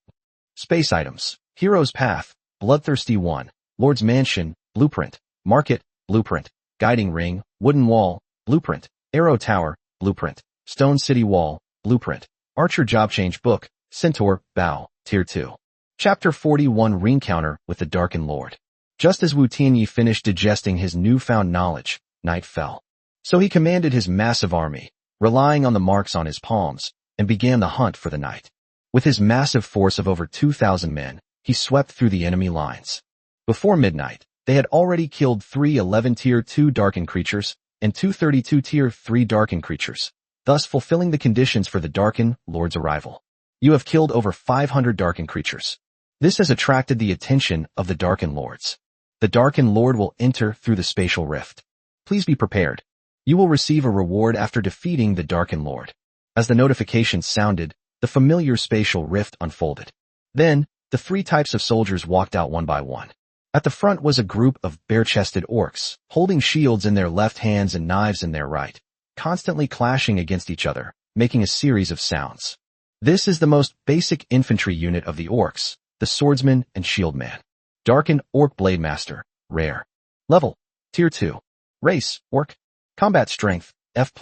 Speaker 1: Space items, Hero's Path, Bloodthirsty 1, Lord's Mansion, Blueprint, Market, Blueprint, Guiding Ring, Wooden Wall, Blueprint, Arrow Tower, Blueprint, Stone City Wall, Blueprint, Archer Job Change Book, Centaur, Bow, Tier 2. Chapter 41 Reencounter with the Darkened Lord. Just as Wu Tianyi finished digesting his newfound knowledge, night fell. So he commanded his massive army, relying on the marks on his palms, and began the hunt for the night. With his massive force of over 2,000 men, he swept through the enemy lines. Before midnight, they had already killed 311 Tier 2 darkened creatures and 232 Tier 3 darkened creatures, thus fulfilling the conditions for the Darkened Lord's arrival. You have killed over 500 darkened creatures. This has attracted the attention of the Darkened Lords. The Darkened Lord will enter through the spatial rift. Please be prepared. You will receive a reward after defeating the Darkened Lord. As the notification sounded, the familiar spatial rift unfolded. Then, the 3 types of soldiers walked out one by one. At the front was a group of bare-chested orcs, holding shields in their left hands and knives in their right, constantly clashing against each other, making a series of sounds. This is the most basic infantry unit of the orcs, the swordsman and shieldman. Darkened Orc Blade Master, Rare. Level, Tier 2. Race, Orc. Combat Strength, F+.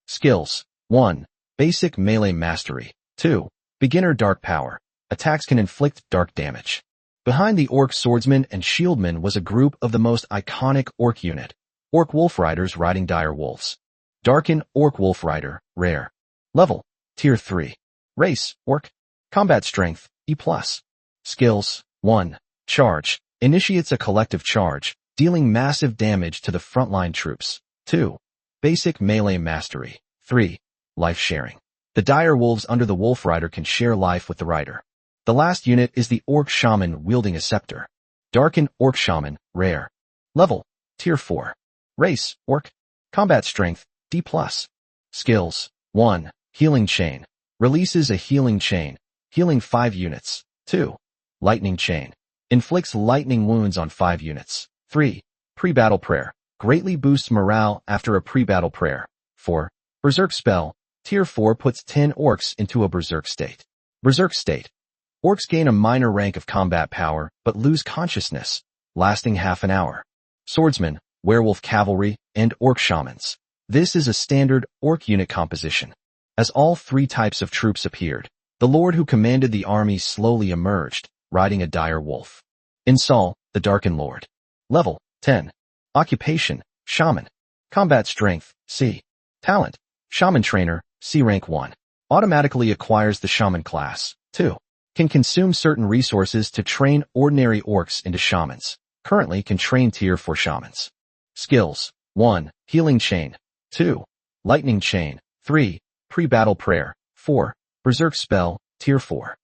Speaker 1: Skills, 1. Basic Melee Mastery, 2. Beginner Dark Power. Attacks can inflict dark damage. Behind the Orc Swordsman and Shieldman was a group of the most iconic Orc unit, Orc Wolf Riders riding dire wolves. Darkened Orc Wolf Rider, Rare. Level, Tier 3. Race, Orc. Combat Strength, E+. Skills, 1. Charge. Initiates a collective charge, dealing massive damage to the frontline troops. 2. Basic Melee Mastery. 3. Life Sharing. The dire wolves under the Wolf Rider can share life with the rider. The last unit is the Orc Shaman wielding a scepter. Darkened Orc Shaman, Rare. Level, Tier 4. Race, Orc. Combat Strength, D+. Skills, 1. Healing Chain. Releases a healing chain, healing 5 units. 2. Lightning Chain. Inflicts lightning wounds on 5 units. 3. Pre-Battle Prayer. Greatly boosts morale after a pre-battle prayer. 4. Berserk Spell. Tier 4 puts 10 orcs into a berserk state. Berserk State. Orcs gain a minor rank of combat power, but lose consciousness, lasting half an hour. Swordsman, Werewolf Cavalry, and Orc Shamans. This is a standard orc unit composition. As all 3 types of troops appeared, the lord who commanded the army slowly emerged, riding a dire wolf. In Saul, the Darkened Lord. Level 10. Occupation, Shaman. Combat Strength, C. Talent, Shaman Trainer, C Rank 1. Automatically acquires the Shaman class. 2. Can consume certain resources to train ordinary orcs into shamans. Currently can train Tier 4 shamans. Skills. 1. Healing Chain. 2. Lightning Chain. 3. Pre-Battle Prayer. 4. Berserk Spell, Tier 4.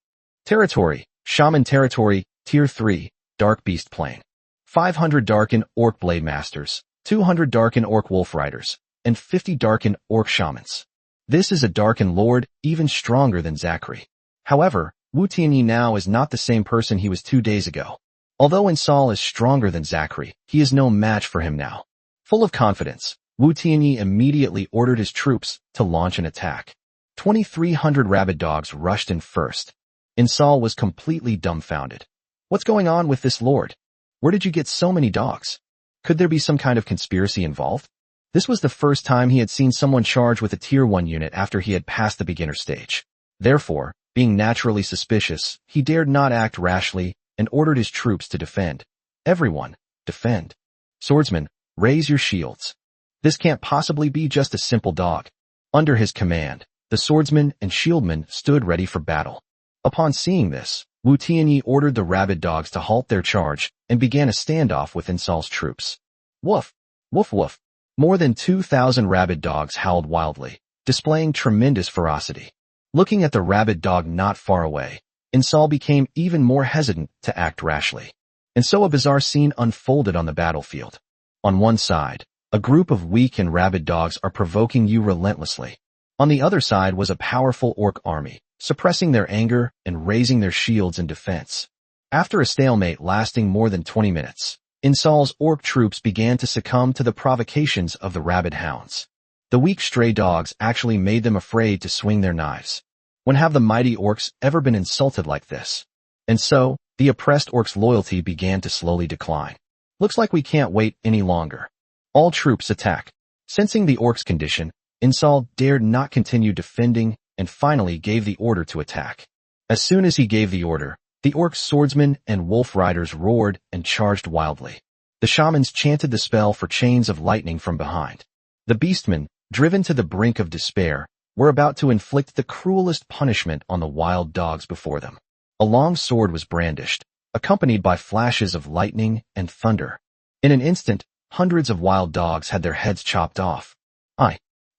Speaker 1: Territory, Shaman Territory, Tier 3, Dark Beast Plane. 500 Darken Orc Blade Masters, 200 Darken Orc Wolf Riders, and 50 Darken Orc Shamans. This is a Darken Lord even stronger than Zachary. However, Wu Tianyi now is not the same person he was 2 days ago. Although Insal is stronger than Zachary, he is no match for him now. Full of confidence, Wu Tianyi immediately ordered his troops to launch an attack. 2,300 rabid dogs rushed in first. Insal was completely dumbfounded. What's going on with this lord? Where did you get so many dogs? Could there be some kind of conspiracy involved? This was the first time he had seen someone charge with a Tier 1 unit after he had passed the beginner stage. Therefore, being naturally suspicious, he dared not act rashly and ordered his troops to defend. Everyone, defend. Swordsmen, raise your shields. This can't possibly be just a simple dog. Under his command, the swordsmen and shieldmen stood ready for battle. Upon seeing this, Wu Tianyi ordered the rabid dogs to halt their charge and began a standoff with Insal's troops. Woof! Woof woof! More than 2,000 rabid dogs howled wildly, displaying tremendous ferocity. Looking at the rabid dog not far away, Insal became even more hesitant to act rashly. And so a bizarre scene unfolded on the battlefield. On one side, a group of weak and rabid dogs are provoking you relentlessly. On the other side was a powerful orc army, suppressing their anger and raising their shields in defense. After a stalemate lasting more than 20 minutes, Insal's orc troops began to succumb to the provocations of the rabid hounds. The weak stray dogs actually made them afraid to swing their knives. When have the mighty orcs ever been insulted like this? And so, the oppressed orcs' loyalty began to slowly decline. Looks like we can't wait any longer. All troops attack. Sensing the orcs' condition, Insal dared not continue defending and finally gave the order to attack. As soon as he gave the order, the orcs' swordsmen and wolf riders roared and charged wildly. The shamans chanted the spell for chains of lightning from behind. The beastmen, driven to the brink of despair, were about to inflict the cruelest punishment on the wild dogs before them. A long sword was brandished, accompanied by flashes of lightning and thunder. In an instant, hundreds of wild dogs had their heads chopped off.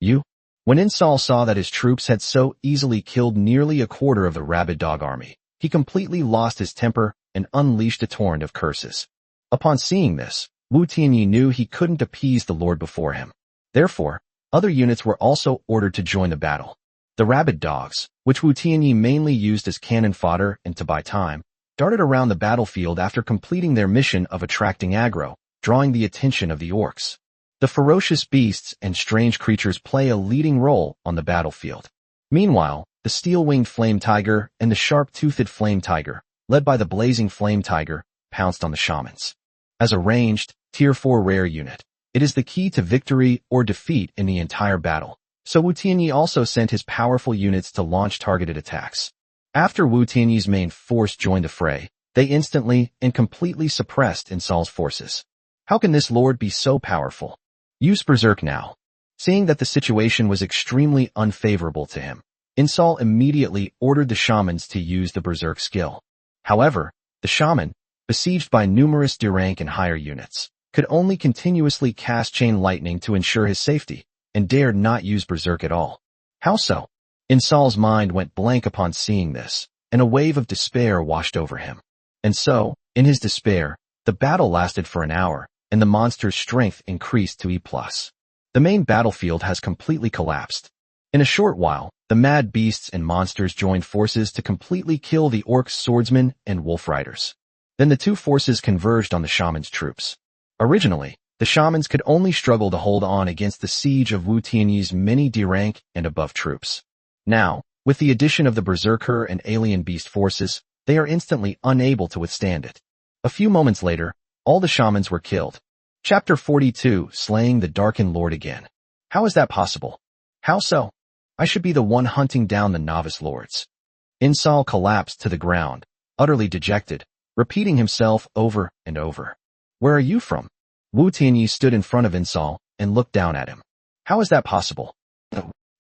Speaker 1: You? When Insal saw that his troops had so easily killed nearly a quarter of the rabid dog army, he completely lost his temper and unleashed a torrent of curses. Upon seeing this, Wu Tianyi knew he couldn't appease the lord before him. Therefore, other units were also ordered to join the battle. The rabid dogs, which Wu Tianyi mainly used as cannon fodder and to buy time, darted around the battlefield after completing their mission of attracting aggro, drawing the attention of the orcs. The ferocious beasts and strange creatures play a leading role on the battlefield. Meanwhile, the steel-winged flame tiger and the sharp-toothed flame tiger, led by the blazing flame tiger, pounced on the shamans. As a ranged, Tier 4 rare unit, it is the key to victory or defeat in the entire battle, so Wu Tianyi also sent his powerful units to launch targeted attacks. After Wu Tianyi's main force joined the fray, they instantly and completely suppressed Insal's forces. How can this lord be so powerful? Use Berserk now. Seeing that the situation was extremely unfavorable to him, Insal immediately ordered the shamans to use the Berserk skill. However, the shaman, besieged by numerous D rank and higher units, could only continuously cast chain lightning to ensure his safety, and dared not use Berserk at all. How so? Insal's mind went blank upon seeing this, and a wave of despair washed over him. And so, in his despair, the battle lasted for an hour, and the monster's strength increased to E+. The main battlefield has completely collapsed. In a short while, the mad beasts and monsters joined forces to completely kill the orcs' swordsmen and wolf riders. Then the two forces converged on the shaman's troops. Originally, the shamans could only struggle to hold on against the siege of Wu Tianyi's many D rank and above troops. Now, with the addition of the berserker and alien beast forces, they are instantly unable to withstand it. A few moments later, all the shamans were killed. Chapter 42, Slaying the Darken Lord Again. How is that possible? How so? I should be the one hunting down the novice lords. Insal collapsed to the ground, utterly dejected, repeating himself over and over. Where are you from? Wu Tianyi stood in front of Insal and looked down at him. How is that possible?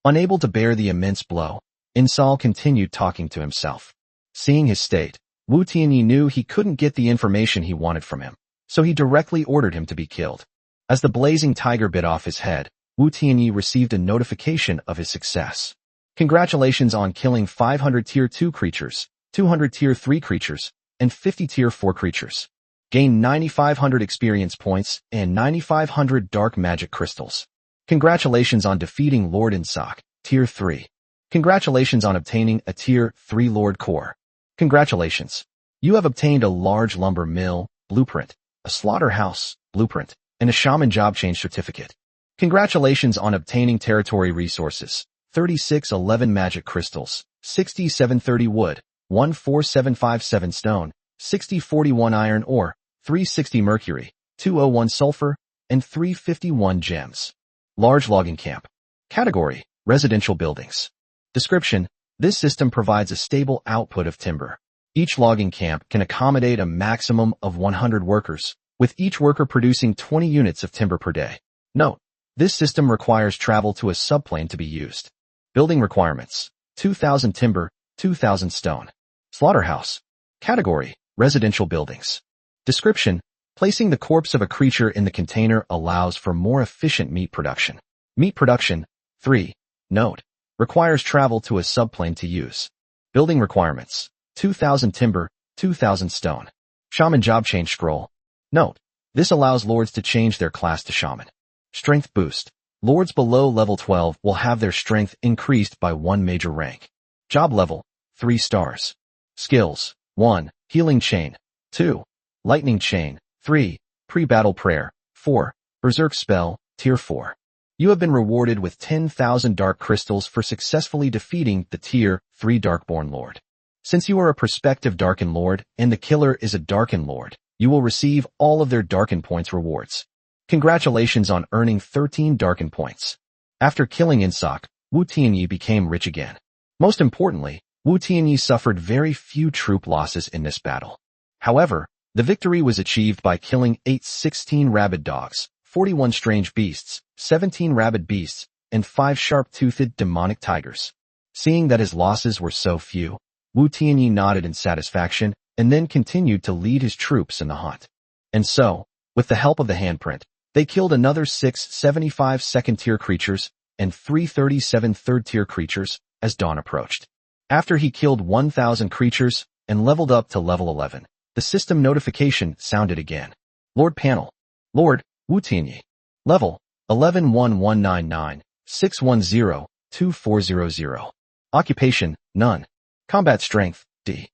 Speaker 1: Unable to bear the immense blow, Insal continued talking to himself. Seeing his state, Wu Tianyi knew he couldn't get the information he wanted from him, so he directly ordered him to be killed. As the blazing tiger bit off his head, Wu Tianyi received a notification of his success. Congratulations on killing 500 Tier 2 creatures, 200 Tier 3 creatures, and 50 Tier 4 creatures. Gain 9,500 experience points and 9,500 dark magic crystals. Congratulations on defeating Lord Insak, Tier 3. Congratulations on obtaining a Tier 3 Lord Core. Congratulations. You have obtained a large lumber mill blueprint, a slaughterhouse blueprint, and a shaman job change certificate. Congratulations on obtaining territory resources, 3611 magic crystals, 6730 wood, 14757 stone, 6041 iron ore, 360 mercury, 201 sulfur, and 351 gems. Large logging camp. Category: residential buildings. Description: this system provides a stable output of timber. Each logging camp can accommodate a maximum of 100 workers, with each worker producing 20 units of timber per day. Note: this system requires travel to a subplane to be used. Building requirements: 2,000 timber, 2,000 stone. Slaughterhouse. Category: residential buildings. Description: placing the corpse of a creature in the container allows for more efficient meat production. Meat production. 3. Note: requires travel to a subplane to use. Building requirements: 2,000 timber, 2,000 stone. Shaman job change scroll. Note: this allows lords to change their class to shaman. Strength boost. Lords below level 12 will have their strength increased by 1 major rank. Job level: 3 stars. Skills: 1. Healing chain. 2. Lightning chain. 3. Pre-battle prayer. 4. Berserk spell, Tier 4. You have been rewarded with 10,000 dark crystals for successfully defeating the Tier 3 Darkborn Lord. Since you are a prospective Darken Lord and the killer is a Darken Lord, you will receive all of their Darken points rewards. Congratulations on earning 13 Darken points. After killing Insak, Wu Tianyi became rich again. Most importantly, Wu Tianyi suffered very few troop losses in this battle. However, the victory was achieved by killing 16 rabid dogs, 41 strange beasts, 17 rabid beasts, and 5 sharp-toothed demonic tigers. Seeing that his losses were so few, Wu Tianyi nodded in satisfaction and then continued to lead his troops in the hunt. And so, with the help of the handprint, they killed another 6 75 second-tier creatures and 337 third-tier creatures as dawn approached. After he killed 1,000 creatures and leveled up to level 11, the system notification sounded again. Lord Panel. Lord, Wu Tianyi. Level, 11-1199-610-2400. Occupation, none. Combat strength, D.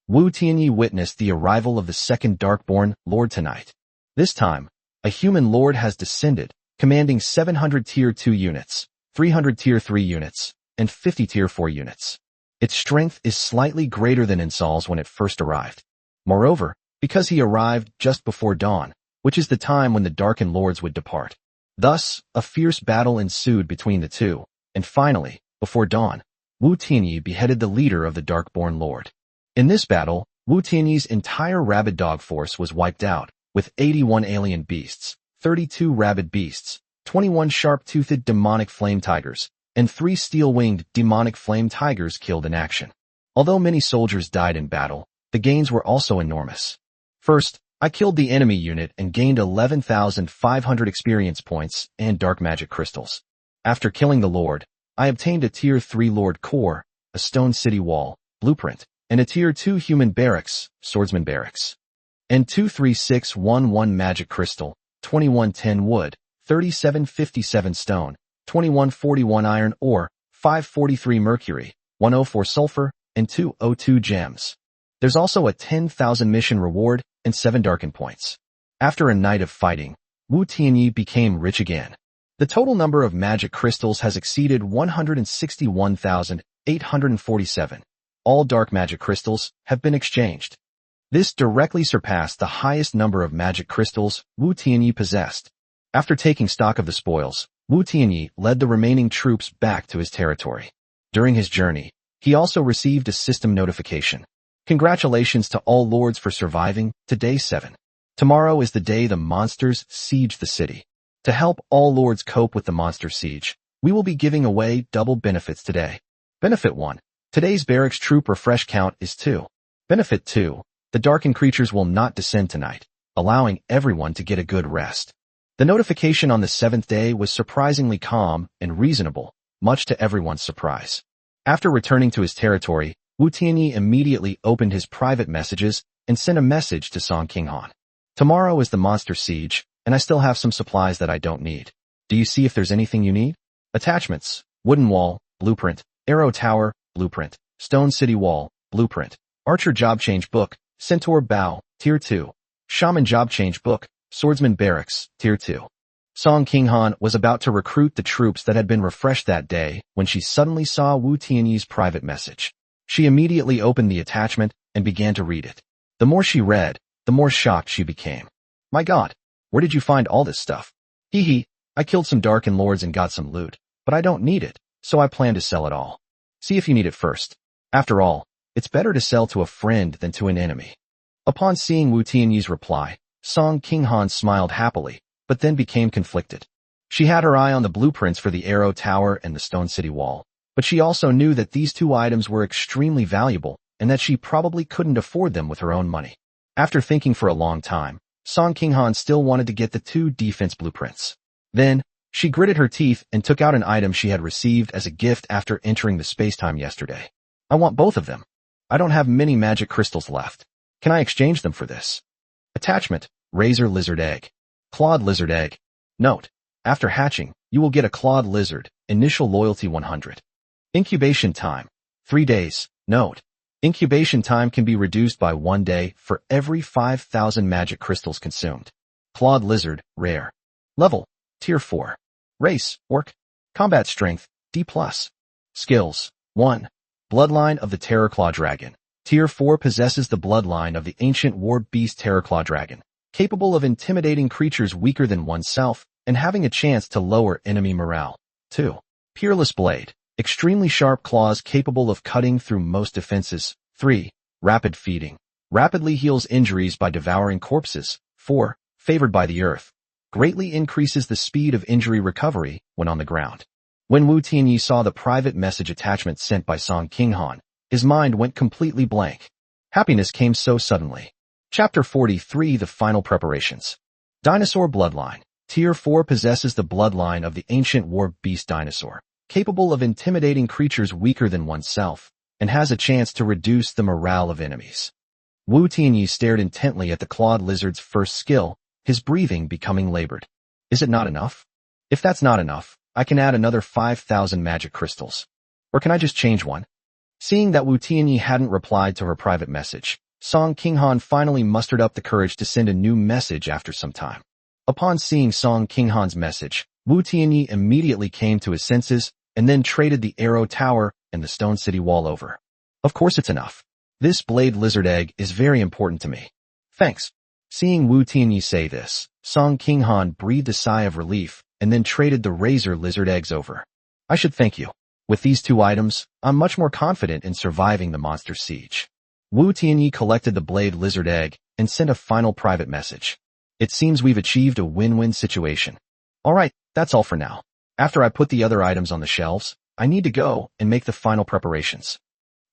Speaker 1: Wu Tianyi witnessed the arrival of the second Darkborn Lord tonight. This time, a human lord has descended, commanding 700 Tier 2 units, 300 Tier 3 units, and 50 Tier 4 units. Its strength is slightly greater than Insal's when it first arrived. Moreover, because he arrived just before dawn, which is the time when the Darken Lords would depart. Thus, a fierce battle ensued between the two, and finally, before dawn, Wu Tianyi beheaded the leader of the Darkborn Lord. In this battle, Wu Tianyi's entire rabid dog force was wiped out, with 81 alien beasts, 32 rabid beasts, 21 sharp-toothed demonic flame tigers, and 3 steel-winged demonic flame tigers killed in action. Although many soldiers died in battle, the gains were also enormous. First, I killed the enemy unit and gained 11,500 experience points and dark magic crystals. After killing the Lord, I obtained a Tier 3 Lord Core, a stone city wall, blueprint, and a Tier 2 human barracks, swordsman barracks. And 23611 magic crystal, 2110 wood, 3757 stone, 2141 iron ore, 543 mercury, 104 sulfur, and 202 gems. There's also a 10,000 mission reward and 7 Darken points. After a night of fighting, Wu Tianyi became rich again. The total number of magic crystals has exceeded 161,847. All dark magic crystals have been exchanged. This directly surpassed the highest number of magic crystals Wu Tianyi possessed. After taking stock of the spoils, Wu Tianyi led the remaining troops back to his territory. During his journey, he also received a system notification. Congratulations to all lords for surviving to day 7. Tomorrow is the day the monsters siege the city. To help all lords cope with the monster siege, we will be giving away double benefits today. Benefit 1. Today's barracks troop refresh count is 2. Benefit 2. The darkened creatures will not descend tonight, allowing everyone to get a good rest. The notification on the 7th day was surprisingly calm and reasonable, much to everyone's surprise. After returning to his territory, Wu Tianyi immediately opened his private messages and sent a message to Song Qinghan. Tomorrow is the monster siege, and I still have some supplies that I don't need. Do you see if there's anything you need? Attachments: wooden wall, blueprint; arrow tower, blueprint; stone city wall, blueprint; archer job change book; centaur bow, tier 2; shaman job change book; swordsman barracks, tier 2. Song Qinghan was about to recruit the troops that had been refreshed that day when she suddenly saw Wu Tianyi's private message. She immediately opened the attachment and began to read it. The more she read, the more shocked she became. My God, where did you find all this stuff? Hee hee, I killed some darkened lords and got some loot, but I don't need it, so I plan to sell it all. See if you need it first. After all, it's better to sell to a friend than to an enemy. Upon seeing Wu Tianyi's reply, Song Qinghan smiled happily, but then became conflicted. She had her eye on the blueprints for the arrow tower and the stone city wall, but she also knew that these two items were extremely valuable and that she probably couldn't afford them with her own money. After thinking for a long time, Song Qinghan still wanted to get the 2 defense blueprints. Then, she gritted her teeth and took out an item she had received as a gift after entering the spacetime yesterday. I want both of them. I don't have many magic crystals left. Can I exchange them for this? Attachment: razor lizard egg. Clawed lizard egg. Note: after hatching, you will get a clawed lizard, initial loyalty 100. Incubation time: 3 days. Note: incubation time can be reduced by 1 day for every 5,000 magic crystals consumed. Clawed lizard, rare. Level: tier 4. Race: orc. Combat strength: D+. Skills: 1. Bloodline of the Terrorclaw Dragon. Tier 4 possesses the bloodline of the ancient war beast Terrorclaw Dragon, capable of intimidating creatures weaker than oneself and having a chance to lower enemy morale. 2. Peerless Blade. Extremely sharp claws capable of cutting through most defenses. 3. Rapid Feeding. Rapidly heals injuries by devouring corpses. 4. Favored by the earth. Greatly increases the speed of injury recovery when on the ground. When Wu Tianyi saw the private message attachment sent by Song Qinghan, his mind went completely blank. Happiness came so suddenly. Chapter 43: The Final Preparations. Dinosaur Bloodline. Tier 4 possesses the bloodline of the ancient war beast dinosaur, capable of intimidating creatures weaker than oneself, and has a chance to reduce the morale of enemies. Wu Tianyi stared intently at the clawed lizard's first skill, his breathing becoming labored. Is it not enough? If that's not enough, I can add another 5,000 magic crystals. Or can I just change one? Seeing that Wu Tianyi hadn't replied to her private message, Song Qinghan finally mustered up the courage to send a new message after some time. Upon seeing Song Qinghan's message, Wu Tianyi immediately came to his senses and then traded the arrow tower and the stone city wall over. Of course it's enough. This blade lizard egg is very important to me. Thanks. Seeing Wu Tianyi say this, Song Qinghan breathed a sigh of relief and then traded the razor lizard eggs over. I should thank you. With these 2 items, I'm much more confident in surviving the monster siege. Wu Tianyi collected the blade lizard egg and sent a final private message. It seems we've achieved a win-win situation. Alright, that's all for now. After I put the other items on the shelves, I need to go and make the final preparations.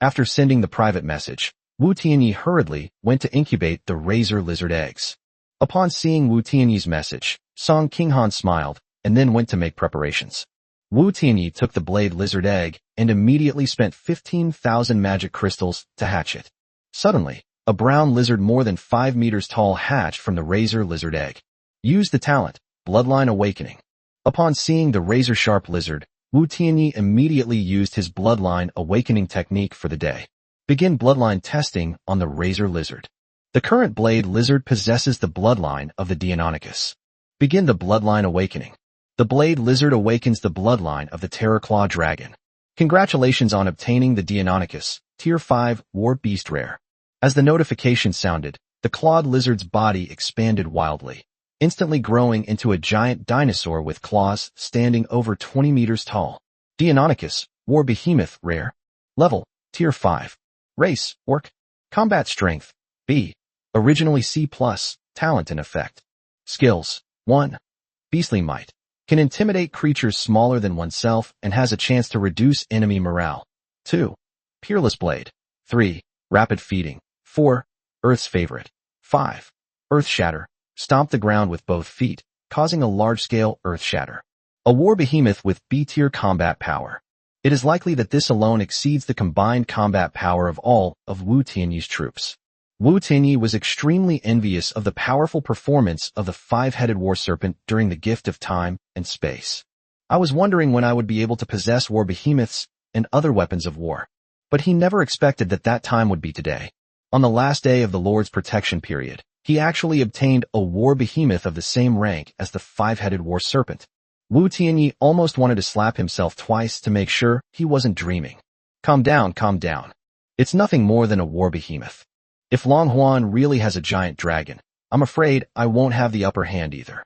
Speaker 1: After sending the private message, Wu Tianyi hurriedly went to incubate the razor lizard eggs. Upon seeing Wu Tianyi's message, Song Qinghan smiled and then went to make preparations. Wu Tianyi took the blade lizard egg and immediately spent 15,000 magic crystals to hatch it. Suddenly, a brown lizard more than 5 meters tall hatched from the razor lizard egg. Use the talent, Bloodline Awakening. Upon seeing the razor-sharp lizard, Wu Tianyi immediately used his Bloodline Awakening technique for the day. Begin bloodline testing on the razor lizard. The current blade lizard possesses the bloodline of the Deinonychus. Begin the Bloodline Awakening. The blade lizard awakens the bloodline of the Terrorclaw Dragon. Congratulations on obtaining the Deinonychus, Tier 5, War Beast Rare. As the notification sounded, the clawed lizard's body expanded wildly, instantly growing into a giant dinosaur with claws standing over 20 meters tall. Deinonychus, War Behemoth Rare. Level: Tier 5. Race: orc. Combat strength: B. Originally C+, talent and effect. Skills. 1. Beastly might. Can intimidate creatures smaller than oneself and has a chance to reduce enemy morale. 2. Peerless blade. 3. Rapid feeding. 4. Earth's favorite. 5. Earth shatter. Stomp the ground with both feet, causing a large-scale earth shatter. A war behemoth with B-tier combat power. It is likely that this alone exceeds the combined combat power of all of Wu Tianyi's troops. Wu Tianyi was extremely envious of the powerful performance of the five-headed war serpent during the gift of time and space. I was wondering when I would be able to possess war behemoths and other weapons of war. But he never expected that that time would be today. On the last day of the Lord's protection period, he actually obtained a war behemoth of the same rank as the five-headed war serpent. Wu Tianyi almost wanted to slap himself twice to make sure he wasn't dreaming. Calm down, calm down. It's nothing more than a war behemoth. If Long Huan really has a giant dragon, I'm afraid I won't have the upper hand either.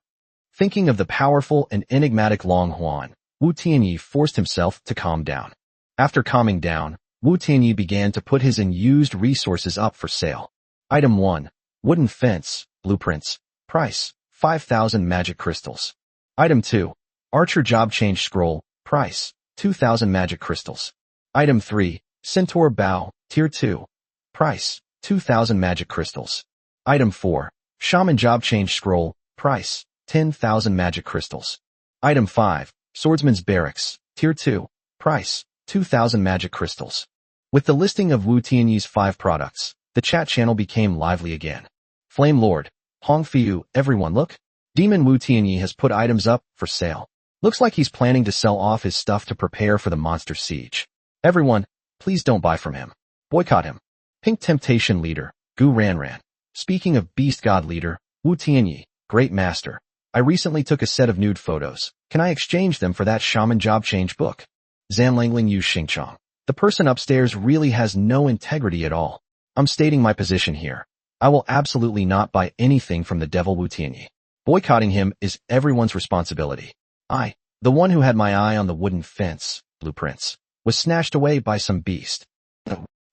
Speaker 1: Thinking of the powerful and enigmatic Long Huan, Wu Tianyi forced himself to calm down. After calming down, Wu Tianyi began to put his unused resources up for sale. Item 1. Wooden fence, blueprints. Price, 5,000 magic crystals. Item 2. Archer job change scroll. Price, 2,000 magic crystals. Item 3. Centaur bow, tier 2. Price, 2,000 magic crystals. Item 4. Shaman job change scroll. Price, 10,000 magic crystals. Item 5. Swordsman's barracks, tier 2. Price, 2,000 magic crystals. With the listing of Wu Tianyi's 5 products, the chat channel became lively again. Flame Lord, Hong Fiu, everyone look. Demon Wu Tianyi has put items up for sale. Looks like he's planning to sell off his stuff to prepare for the monster siege. Everyone, please don't buy from him. Boycott him. Pink Temptation Leader, Gu Ranran. Speaking of Beast God Leader, Wu Tianyi, Great Master. I recently took a set of nude photos. Can I exchange them for that shaman job change book? Zan Langling Yu Xingchong. The person upstairs really has no integrity at all. I'm stating my position here. I will absolutely not buy anything from the devil Wu Tianyi. Boycotting him is everyone's responsibility. I, the one who had my eye on the wooden fence, blueprints, was snatched away by some beast.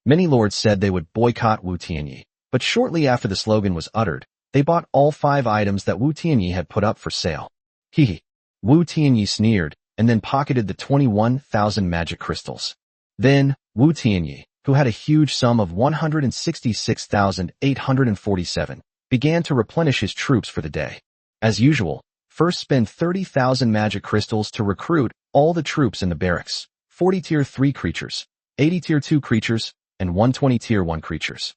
Speaker 1: Many lords said they would boycott Wu Tianyi, but shortly after the slogan was uttered, they bought all 5 items that Wu Tianyi had put up for sale. Hee. Wu Tianyi sneered, and then pocketed the 21,000 magic crystals. Then, Wu Tianyi, who had a huge sum of 166,847, began to replenish his troops for the day. As usual, first spend 30,000 magic crystals to recruit all the troops in the barracks, 40 tier 3 creatures, 80 tier 2 creatures, and 120 tier 1 creatures.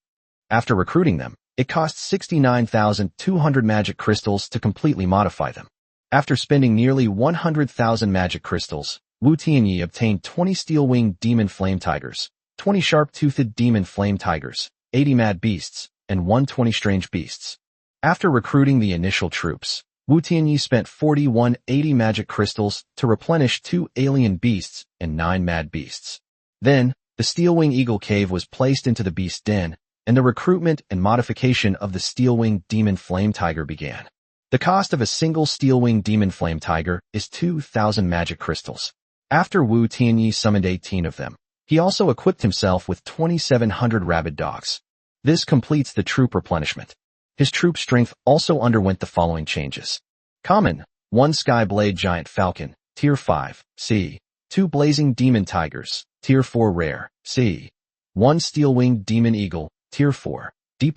Speaker 1: After recruiting them, it cost 69,200 magic crystals to completely modify them. After spending nearly 100,000 magic crystals, Wu Tianyi obtained 20 steel-winged demon flame tigers, 20 sharp-toothed demon flame tigers, 80 mad beasts, and 120 strange beasts. After recruiting the initial troops, Wu Tianyi spent 4180 magic crystals to replenish 2 alien beasts and 9 mad beasts. Then, the Steel-Wing Eagle Cave was placed into the beast den, and the recruitment and modification of the Steel-Wing Demon Flame Tiger began. The cost of a single Steel-Wing Demon Flame Tiger is 2,000 magic crystals. After Wu Tianyi summoned 18 of them, he also equipped himself with 2,700 rabid dogs. This completes the troop replenishment. His troop strength also underwent the following changes. Common, 1 Skyblade Giant Falcon, Tier 5, C. 2 Blazing Demon Tigers, Tier 4 Rare, C. 1 Steel-Winged Demon Eagle, Tier 4, D+.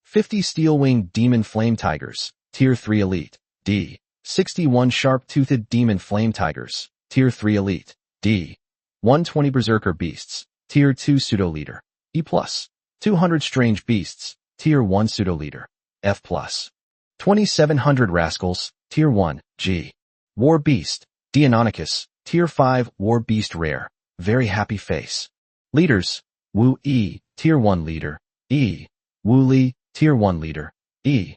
Speaker 1: 50 Steel-Winged Demon Flame Tigers, Tier 3 Elite, D. 61 Sharp-Toothed Demon Flame Tigers, Tier 3 Elite, D. 120 Berserker Beasts, Tier 2 Pseudo-Leader, E+. 200 Strange Beasts, Tier 1 Pseudo-Leader, F+. 2,700 Rascals, Tier 1, G. War Beast, Deinonychus, Tier 5 War Beast Rare, Very Happy Face. Leaders, Wu E, Tier 1 Leader, E. Wu Li, Tier 1 Leader, E.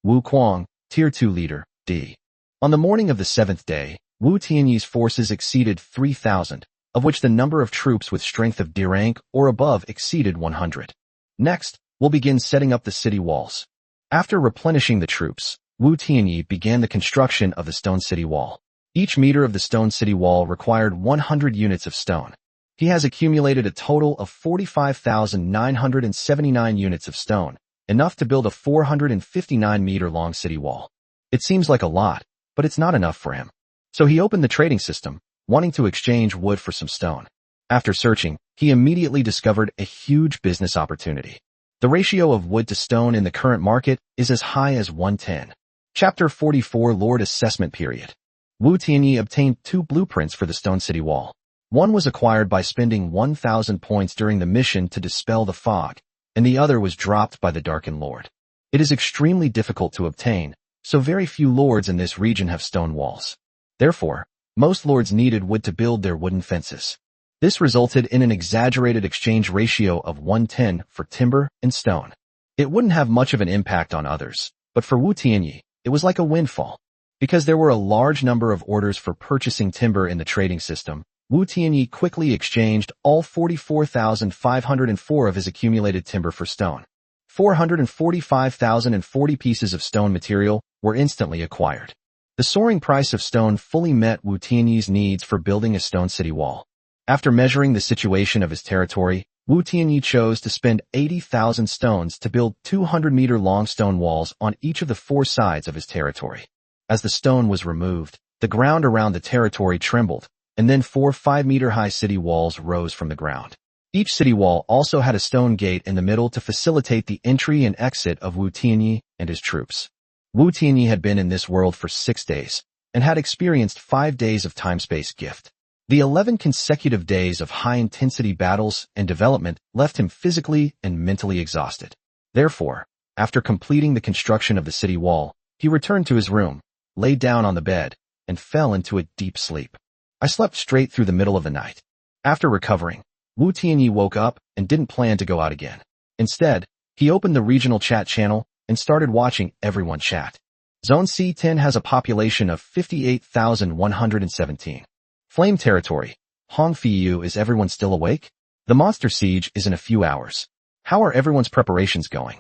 Speaker 1: Wu Kuang, Tier 2 Leader, D. On the morning of the 7th day, Wu Tianyi's forces exceeded 3,000, of which the number of troops with strength of D rank or above exceeded 100. Next, we'll begin setting up the city walls. After replenishing the troops, Wu Tianyi began the construction of the stone city wall. Each meter of the stone city wall required 100 units of stone. He has accumulated a total of 45,979 units of stone, enough to build a 459-meter-long city wall. It seems like a lot, but it's not enough for him. So he opened the trading system, wanting to exchange wood for some stone. After searching, he immediately discovered a huge business opportunity. The ratio of wood to stone in the current market is as high as 1:10. Chapter 44 Lord Assessment Period. Wu Tianyi obtained 2 blueprints for the stone city wall. One was acquired by spending 1,000 points during the mission to dispel the fog, and the other was dropped by the Darkened Lord. It is extremely difficult to obtain, so very few lords in this region have stone walls. Therefore, most lords needed wood to build their wooden fences. This resulted in an exaggerated exchange ratio of 1:10 for timber and stone. It wouldn't have much of an impact on others, but for Wu Tianyi, it was like a windfall. Because there were a large number of orders for purchasing timber in the trading system, Wu Tianyi quickly exchanged all 44,504 of his accumulated timber for stone. 445,040 pieces of stone material were instantly acquired. The soaring price of stone fully met Wu Tianyi's needs for building a stone city wall. After measuring the situation of his territory, Wu Tianyi chose to spend 80,000 stones to build 200-meter-long stone walls on each of the 4 sides of his territory. As the stone was removed, the ground around the territory trembled, and then 4 5-meter-high city walls rose from the ground. Each city wall also had a stone gate in the middle to facilitate the entry and exit of Wu Tianyi and his troops. Wu Tianyi had been in this world for 6 days, and had experienced 5 days of time-space gift. The 11 consecutive days of high-intensity battles and development left him physically and mentally exhausted. Therefore, after completing the construction of the city wall, he returned to his room, lay down on the bed, and fell into a deep sleep. I slept straight through the middle of the night. After recovering, Wu Tianyi woke up and didn't plan to go out again. Instead, he opened the regional chat channel and started watching everyone chat. Zone C10 has a population of 58,117. Flame Territory. Hongfiyu, is everyone still awake? The monster siege is in a few hours. How are everyone's preparations going?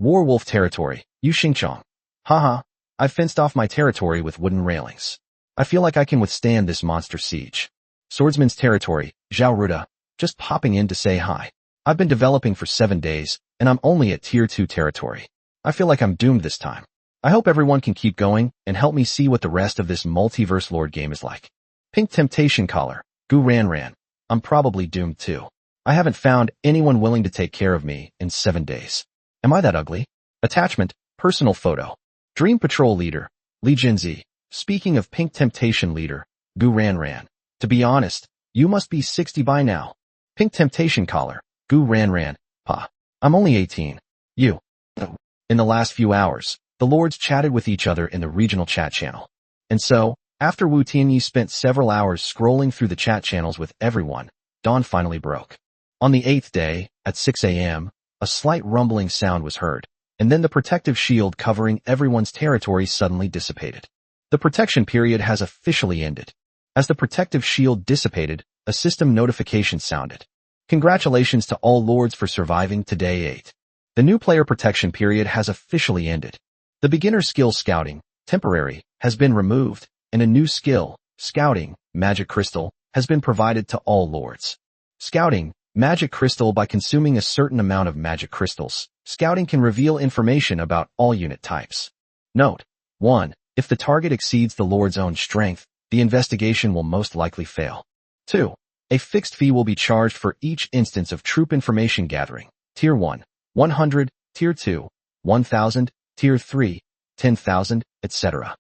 Speaker 1: Warwolf Territory. Yu Xingchong. Haha, I've fenced off my territory with wooden railings. I feel like I can withstand this monster siege. Swordsman's Territory. Zhao Ruda. Just popping in to say hi. I've been developing for 7 days, and I'm only at Tier 2 territory. I feel like I'm doomed this time. I hope everyone can keep going and help me see what the rest of this multiverse lord game is like. Pink Temptation Collar. Gu Ran. I'm probably doomed too. I haven't found anyone willing to take care of me in 7 days. Am I that ugly? Attachment. Personal photo. Dream Patrol Leader. Li Jinzi. Speaking of Pink Temptation Leader, Gu Ran. To be honest, you must be 60 by now. Pink Temptation Collar. Gu Ran. Pa. I'm only 18. You. In the last few hours, the lords chatted with each other in the regional chat channel. And so, after Wu Tianyi spent several hours scrolling through the chat channels with everyone, dawn finally broke. On the 8th day, at 6 a.m., a slight rumbling sound was heard, and then the protective shield covering everyone's territory suddenly dissipated. The protection period has officially ended. As the protective shield dissipated, a system notification sounded. Congratulations to all lords for surviving to day 8. The new player protection period has officially ended. The beginner skill Scouting, temporary, has been removed, and a new skill, Scouting, Magic Crystal, has been provided to all lords. Scouting, Magic Crystal. By consuming a certain amount of magic crystals, Scouting can reveal information about all unit types. Note: 1. If the target exceeds the lord's own strength, the investigation will most likely fail. 2. A fixed fee will be charged for each instance of troop information gathering. Tier 1, 100, Tier 2, 1000, Tier 3, 10,000, etc.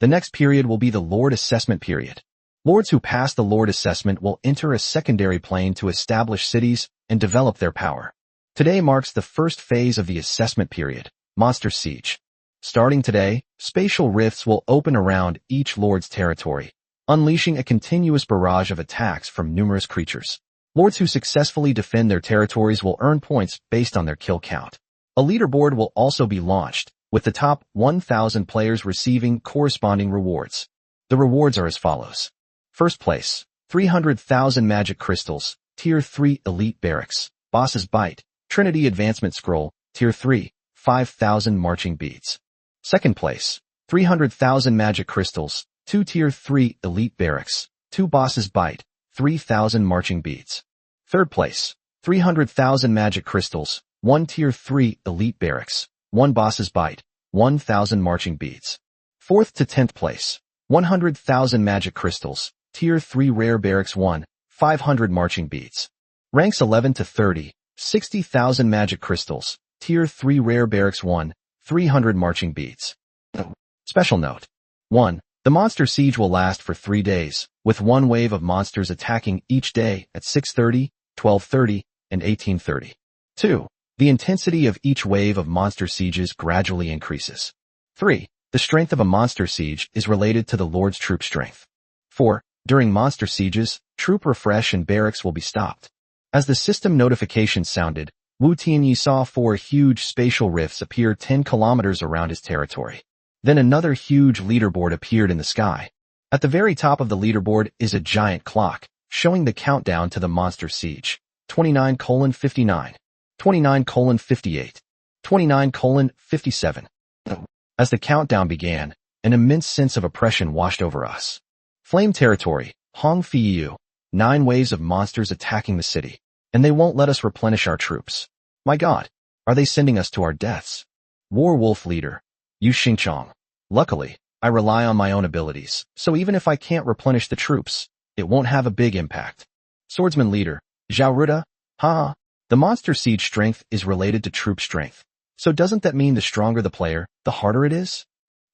Speaker 1: The next period will be the Lord Assessment period. Lords who pass the Lord Assessment will enter a secondary plane to establish cities and develop their power. Today marks the first phase of the assessment period, Monster Siege. Starting today, spatial rifts will open around each lord's territory, unleashing a continuous barrage of attacks from numerous creatures. Lords who successfully defend their territories will earn points based on their kill count. A leaderboard will also be launched, with the top 1,000 players receiving corresponding rewards. The rewards are as follows. First place, 300,000 magic crystals, Tier 3 Elite Barracks, Boss's Bite, Trinity Advancement Scroll, Tier 3, 5,000 marching beads. Second place, 300,000 magic crystals, 2 Tier 3 Elite Barracks, 2 Boss's Bite, 3,000 marching beads. Third place, 300,000 magic crystals, 1 Tier 3 Elite Barracks, 1 Boss's Bite, 1,000 Marching Beads. 4th to 10th place, 100,000 Magic Crystals, Tier 3 Rare Barracks 1, 500 Marching Beads. Ranks 11 to 30, 60,000 Magic Crystals, Tier 3 Rare Barracks 1, 300 Marching Beads. Special note. 1. The monster siege will last for 3 days, with 1 wave of monsters attacking each day at 6:30, 12:30, and 18:30. 2. The intensity of each wave of monster sieges gradually increases. 3. The strength of a monster siege is related to the Lord's troop strength. 4. During monster sieges, troop refresh and barracks will be stopped. As the system notification sounded, Wu Tianyi saw 4 huge spatial rifts appear 10 kilometers around his territory. Then another huge leaderboard appeared in the sky. At the very top of the leaderboard is a giant clock, showing the countdown to the monster siege. 29:59, 29:58, 29:57. As the countdown began, an immense sense of oppression washed over us. Flame territory, Hong Fiyu, 9 waves of monsters attacking the city, and they won't let us replenish our troops. My God, are they sending us to our deaths? War Wolf Leader, Yu Xingchong. Luckily, I rely on my own abilities, so even if I can't replenish the troops, it won't have a big impact. Swordsman Leader, Zhao Ruda. The monster siege strength is related to troop strength. So doesn't that mean the stronger the player, the harder it is?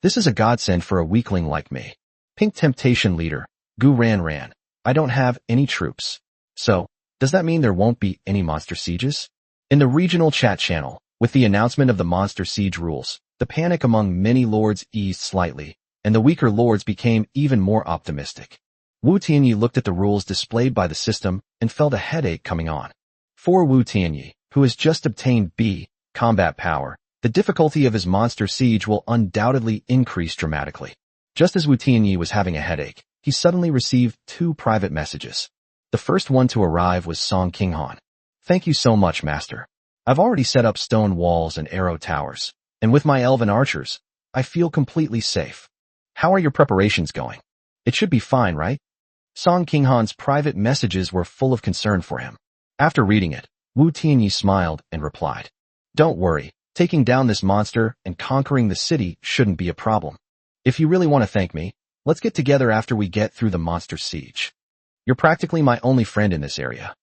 Speaker 1: This is a godsend for a weakling like me. Pink Temptation Leader, Gu Ran. I don't have any troops. So, does that mean there won't be any monster sieges? In the regional chat channel, with the announcement of the monster siege rules, the panic among many lords eased slightly, and the weaker lords became even more optimistic. Wu Tianyi looked at the rules displayed by the system and felt a headache coming on. For Wu Tianyi, who has just obtained B, combat power, the difficulty of his monster siege will undoubtedly increase dramatically. Just as Wu Tianyi was having a headache, he suddenly received 2 private messages. The first one to arrive was Song Qinghan. Thank you so much, Master. I've already set up stone walls and arrow towers, and with my elven archers, I feel completely safe. How are your preparations going? It should be fine, right? Song Qinghan's private messages were full of concern for him. After reading it, Wu Tianyi smiled and replied, Don't worry, taking down this monster and conquering the city shouldn't be a problem. If you really want to thank me, let's get together after we get through the monster siege. You're practically my only friend in this area.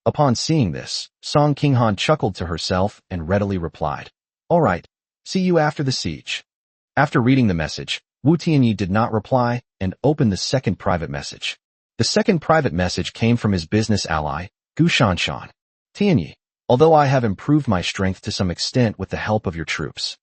Speaker 1: Upon seeing this, Song Qinghan chuckled to herself and readily replied, All right, see you after the siege. After reading the message, Wu Tianyi did not reply and opened the second private message. The second private message came from his business ally, Gu Shanshan. Tianyi, although I have improved my strength to some extent with the help of your troops,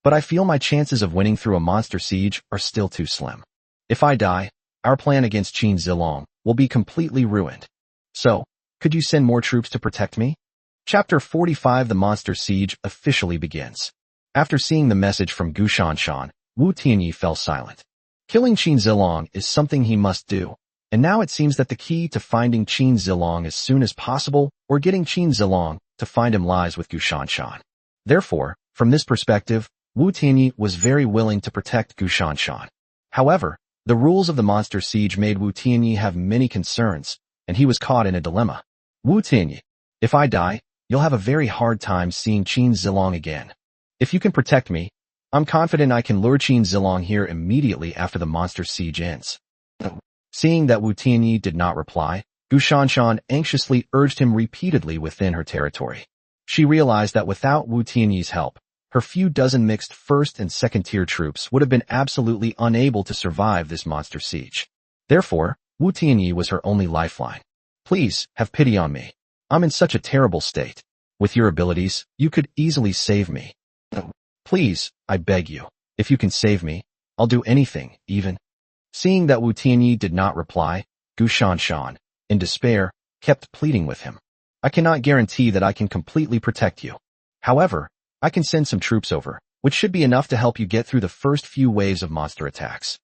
Speaker 1: but I feel my chances of winning through a monster siege are still too slim. If I die, our plan against Qin Zilong will be completely ruined. So, could you send more troops to protect me? Chapter 45 The Monster Siege officially begins. After seeing the message from Gu Shanshan, Wu Tianyi fell silent. Killing Qin Zilong is something he must do, and now it seems that the key to finding Qin Zilong as soon as possible or getting Qin Zilong to find him lies with Gu Shanshan. Therefore, from this perspective, Wu Tianyi was very willing to protect Gu Shanshan. However, the rules of the monster siege made Wu Tianyi have many concerns, and he was caught in a dilemma. Wu Tianyi, if I die, you'll have a very hard time seeing Qin Zilong again. If you can protect me, I'm confident I can lure Qin Zilong here immediately after the monster siege ends. Seeing that Wu Tianyi did not reply, Gu Shanshan anxiously urged him repeatedly within her territory. She realized that without Wu Tianyi's help, her few dozen mixed first and second tier troops would have been absolutely unable to survive this monster siege. Therefore, Wu Tianyi was her only lifeline. Please, have pity on me. I'm in such a terrible state. With your abilities, you could easily save me. Please, I beg you. If you can save me, I'll do anything, even. Seeing that Wu Tianyi did not reply, Gu Shanshan, in despair, kept pleading with him. I cannot guarantee that I can completely protect you. However, I can send some troops over, which should be enough to help you get through the first few waves of monster attacks.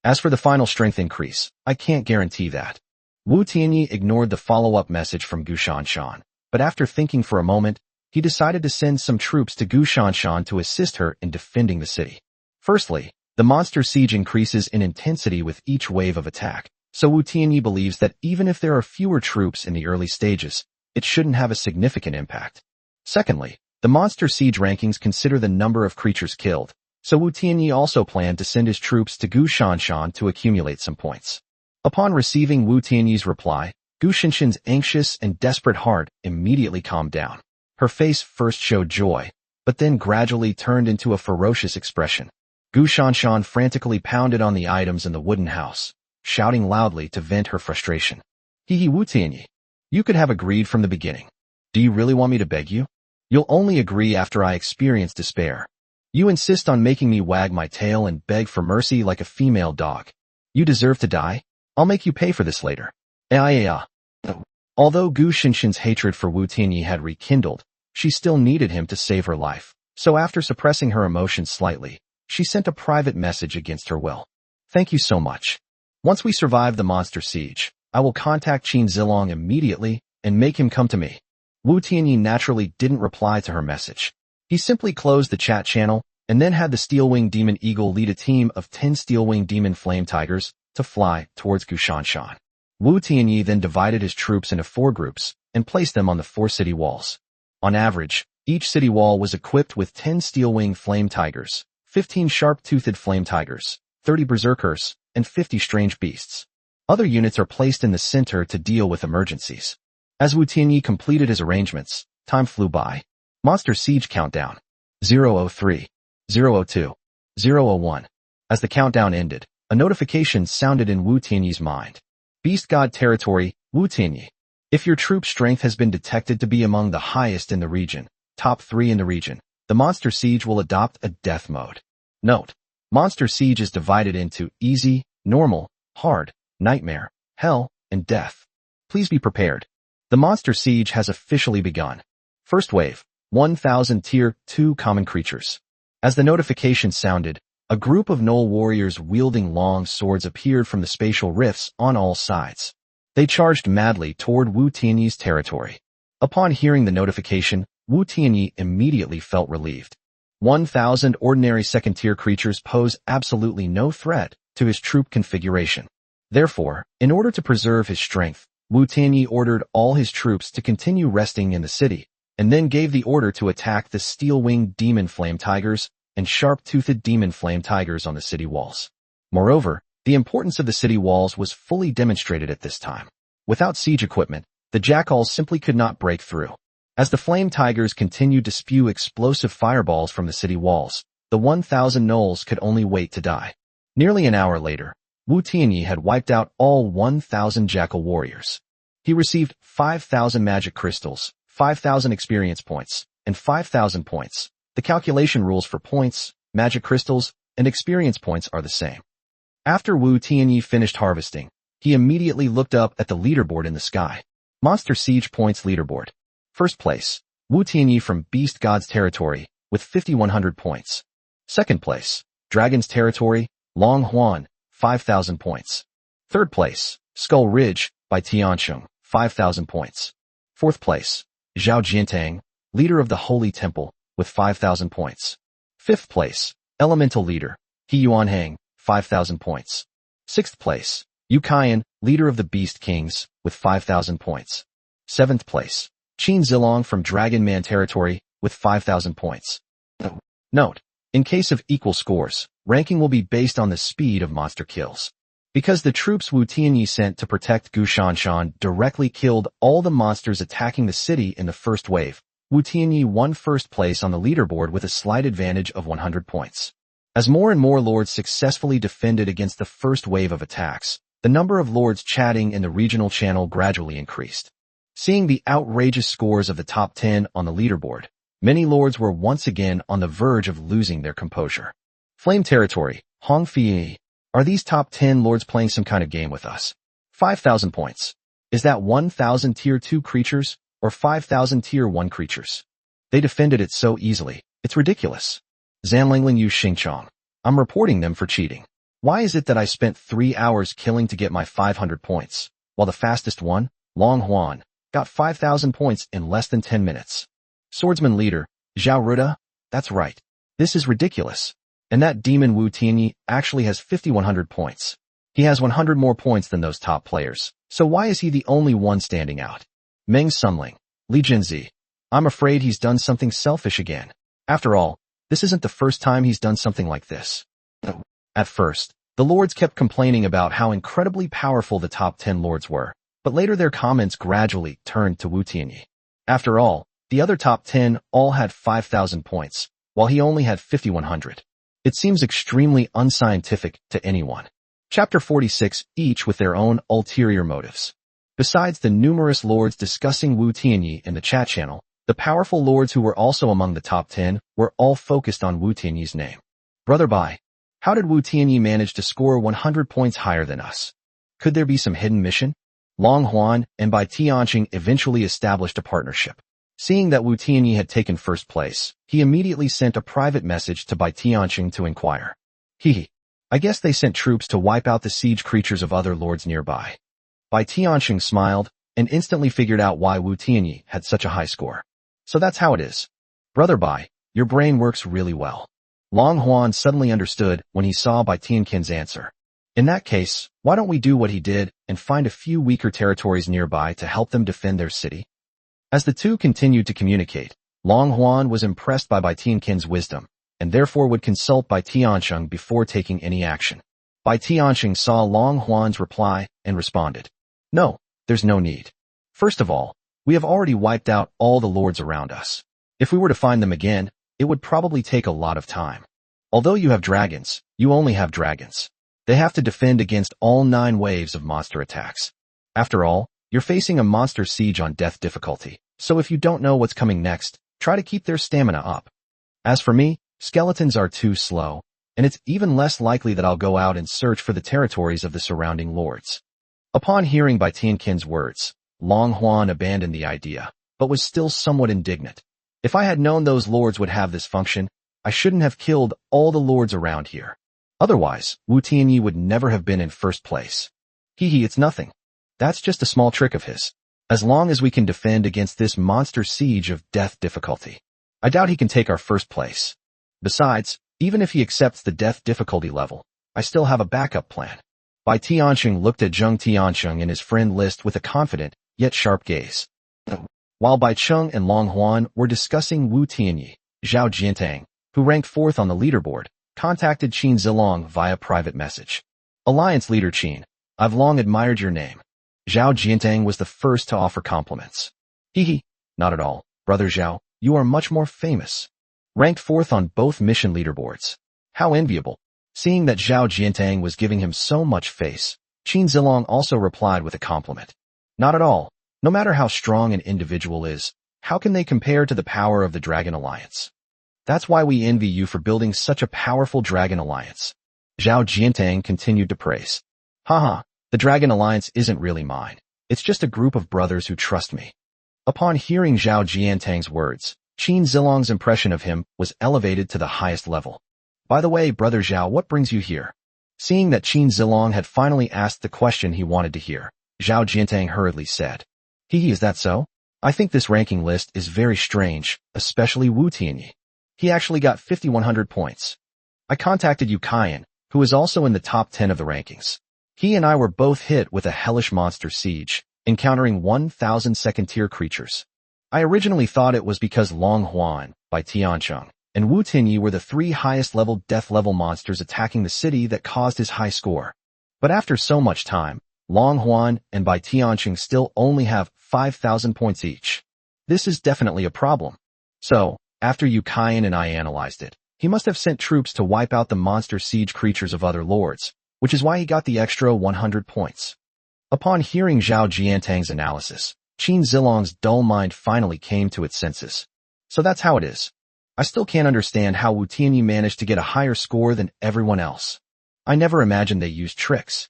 Speaker 1: As for the final strength increase, I can't guarantee that. Wu Tianyi ignored the follow-up message from Gu Shanshan, but after thinking for a moment, he decided to send some troops to Gu Shanshan to assist her in defending the city. Firstly, the monster siege increases in intensity with each wave of attack, so Wu Tianyi believes that even if there are fewer troops in the early stages, it shouldn't have a significant impact. Secondly, The Monster Siege rankings consider the number of creatures killed, so Wu Tianyi also planned to send his troops to Gu Shanshan to accumulate some points. Upon receiving Wu Tianyi's reply, Gu Shanshan's anxious and desperate heart immediately calmed down. Her face first showed joy, but then gradually turned into a ferocious expression. Gu Shanshan frantically pounded on the items in the wooden house, shouting loudly to vent her frustration. Hee Wu Tianyi. You could have agreed from the beginning. Do you really want me to beg you? You'll only agree after I experience despair. You insist on making me wag my tail and beg for mercy like a female dog. You deserve to die? I'll make you pay for this later. Although Gu Shanshan's hatred for Wu Tianyi had rekindled, she still needed him to save her life. So after suppressing her emotions slightly, she sent a private message against her will. Thank you so much. Once we survive the monster siege, I will contact Qin Zilong immediately and make him come to me. Wu Tianyi naturally didn't reply to her message. He simply closed the chat channel and then had the Steel-Winged Demon Eagle lead a team of 10 Steel-Winged Demon Flame Tigers to fly towards Gu Shanshan. Wu Tianyi then divided his troops into 4 groups and placed them on the 4 city walls. On average, each city wall was equipped with 10 Steel-Winged Flame Tigers, 15 Sharp-Toothed Flame Tigers, 30 Berserkers, and 50 Strange Beasts. Other units are placed in the center to deal with emergencies. As Wu Tianyi completed his arrangements, time flew by. Monster Siege Countdown. 003, 002, 001. As the countdown ended, a notification sounded in Wu Tianyi's mind. Beast God Territory, Wu Tianyi. If your troop strength has been detected to be among the highest in the region, top 3 in the region, the Monster Siege will adopt a death mode. Note: Monster Siege is divided into easy, normal, hard, nightmare, hell, and death. Please be prepared. The Monster Siege has officially begun. First wave, 1,000 Tier 2 common creatures. As the notification sounded, a group of Gnoll warriors wielding long swords appeared from the spatial rifts on all sides. They charged madly toward Wu Tianyi's territory. Upon hearing the notification, Wu Tianyi immediately felt relieved. 1,000 ordinary second-tier creatures pose absolutely no threat to his troop configuration. Therefore, in order to preserve his strength, Wu Tianyi ordered all his troops to continue resting in the city, and then gave the order to attack the Steel-Winged Demon Flame Tigers and Sharp-Toothed Demon Flame Tigers on the city walls. Moreover, the importance of the city walls was fully demonstrated at this time. Without siege equipment, the jackals simply could not break through. As the Flame Tigers continued to spew explosive fireballs from the city walls, the 1,000 gnolls could only wait to die. Nearly an hour later, Wu Tianyi had wiped out all 1,000 jackal warriors. He received 5,000 magic crystals, 5,000 experience points, and 5,000 points. The calculation rules for points, magic crystals, and experience points are the same. After Wu Tianyi finished harvesting, he immediately looked up at the leaderboard in the sky. Monster Siege Points Leaderboard. First place, Wu Tianyi from Beast God's Territory, with 5,100 points. Second place, Dragon's Territory, Long Huan, 5,000 points. Third place, Skull Ridge, by Tiansheng, 5,000 points. Fourth place, Zhao Jiantang, Leader of the Holy Temple, with 5,000 points. Fifth place, Elemental Leader, He Yuanhang, 5,000 points. Sixth place, Yu Kaiyan, Leader of the Beast Kings, with 5,000 points. Seventh place, Qin Zilong from Dragon Man Territory, with 5,000 points. Note: in case of equal scores, ranking will be based on the speed of monster kills. Because the troops Wu Tianyi sent to protect Gu Shanshan directly killed all the monsters attacking the city in the first wave, Wu Tianyi won first place on the leaderboard with a slight advantage of 100 points. As more and more lords successfully defended against the first wave of attacks, the number of lords chatting in the regional channel gradually increased. Seeing the outrageous scores of the top 10 on the leaderboard, many lords were once again on the verge of losing their composure. Flame Territory, Hongfei. Are these top 10 lords playing some kind of game with us? 5,000 points. Is that 1,000 Tier 2 creatures, or 5,000 Tier 1 creatures? They defended it so easily, it's ridiculous. Zanlingling Yu Xingchong. I'm reporting them for cheating. Why is it that I spent 3 hours killing to get my 500 points, while the fastest one, Long Huan, got 5,000 points in less than 10 minutes? Swordsman Leader, Zhao Ruda? That's right. This is ridiculous. And that demon Wu Tianyi actually has 5,100 points. He has 100 more points than those top players, so why is he the only one standing out? Meng Sunling, Li Jinzi. I'm afraid he's done something selfish again. After all, this isn't the first time he's done something like this. At first, the lords kept complaining about how incredibly powerful the top 10 lords were, but later their comments gradually turned to Wu Tianyi. After all, the other top 10 all had 5,000 points, while he only had 5,100. It seems extremely unscientific to anyone. Chapter 46, each with their own ulterior motives. Besides the numerous lords discussing Wu Tianyi in the chat channel, the powerful lords who were also among the top 10 were all focused on Wu Tianyi's name. Brother Bai, how did Wu Tianyi manage to score 100 points higher than us? Could there be some hidden mission? Long Huan and Bai Tianqing eventually established a partnership. Seeing that Wu Tianyi had taken first place, he immediately sent a private message to Bai Tianqing to inquire. I guess they sent troops to wipe out the siege creatures of other lords nearby. Bai Tianqing smiled and instantly figured out why Wu Tianyi had such a high score. So that's how it is. Brother Bai, your brain works really well. Long Huan suddenly understood when he saw Bai Tianqing's answer. In that case, why don't we do what he did and find a few weaker territories nearby to help them defend their city? As the two continued to communicate, Long Huan was impressed by Bai Tianqing's wisdom, and therefore would consult Bai Tianqing before taking any action. Bai Tianqing saw Long Huan's reply and responded, "No, there's no need. First of all, we have already wiped out all the lords around us. If we were to find them again, it would probably take a lot of time. Although you have dragons, you only have dragons. They have to defend against all 9 waves of monster attacks. After all, you're facing a monster siege on death difficulty, so if you don't know what's coming next, try to keep their stamina up. As for me, skeletons are too slow, and it's even less likely that I'll go out and search for the territories of the surrounding lords." Upon hearing Bai Tianqing's words, Long Huan abandoned the idea, but was still somewhat indignant. If I had known those lords would have this function, I shouldn't have killed all the lords around here. Otherwise, Wu Tianyi would never have been in first place. It's nothing. That's just a small trick of his. As long as we can defend against this monster siege of death difficulty, I doubt he can take our first place. Besides, even if he accepts the death difficulty level, I still have a backup plan. Bai Tianqing looked at Zheng Tianqing and his friend list with a confident, yet sharp gaze. While Bai Cheng and Long Huan were discussing Wu Tianyi, Zhao Jiantang, who ranked 4th on the leaderboard, contacted Qin Zilong via private message. "Alliance leader Qin, I've long admired your name." Zhao Jiantang was the first to offer compliments. Not at all, brother Zhao, you are much more famous. Ranked 4th on both mission leaderboards. How enviable. Seeing that Zhao Jiantang was giving him so much face, Qin Zilong also replied with a compliment. Not at all. No matter how strong an individual is, how can they compare to the power of the Dragon Alliance? That's why we envy you for building such a powerful Dragon Alliance. Zhao Jiantang continued to praise. The Dragon Alliance isn't really mine. It's just a group of brothers who trust me. Upon hearing Zhao Jiantang's words, Qin Zilong's impression of him was elevated to the highest level. By the way, brother Zhao, what brings you here? Seeing that Qin Zilong had finally asked the question he wanted to hear, Zhao Jiantang hurriedly said, Is that so? I think this ranking list is very strange, especially Wu Tianyi. He actually got 5,100 points. I contacted Yu Kaiyan, who is also in the top 10 of the rankings. He and I were both hit with a hellish monster siege, encountering 1,000 second-tier creatures. I originally thought it was because Long Huan, Bai Tianqing, and Wu Tianyi were the 3 highest-level death-level monsters attacking the city that caused his high score. But after so much time, Long Huan and Bai Tianqing still only have 5,000 points each. This is definitely a problem. So, after Yu Kaiyan and I analyzed it, he must have sent troops to wipe out the monster siege creatures of other lords, which is why he got the extra 100 points. Upon hearing Zhao Jiantang's analysis, Qin Zilong's dull mind finally came to its senses. So that's how it is. I still can't understand how Wu Tianyi managed to get a higher score than everyone else. I never imagined they used tricks.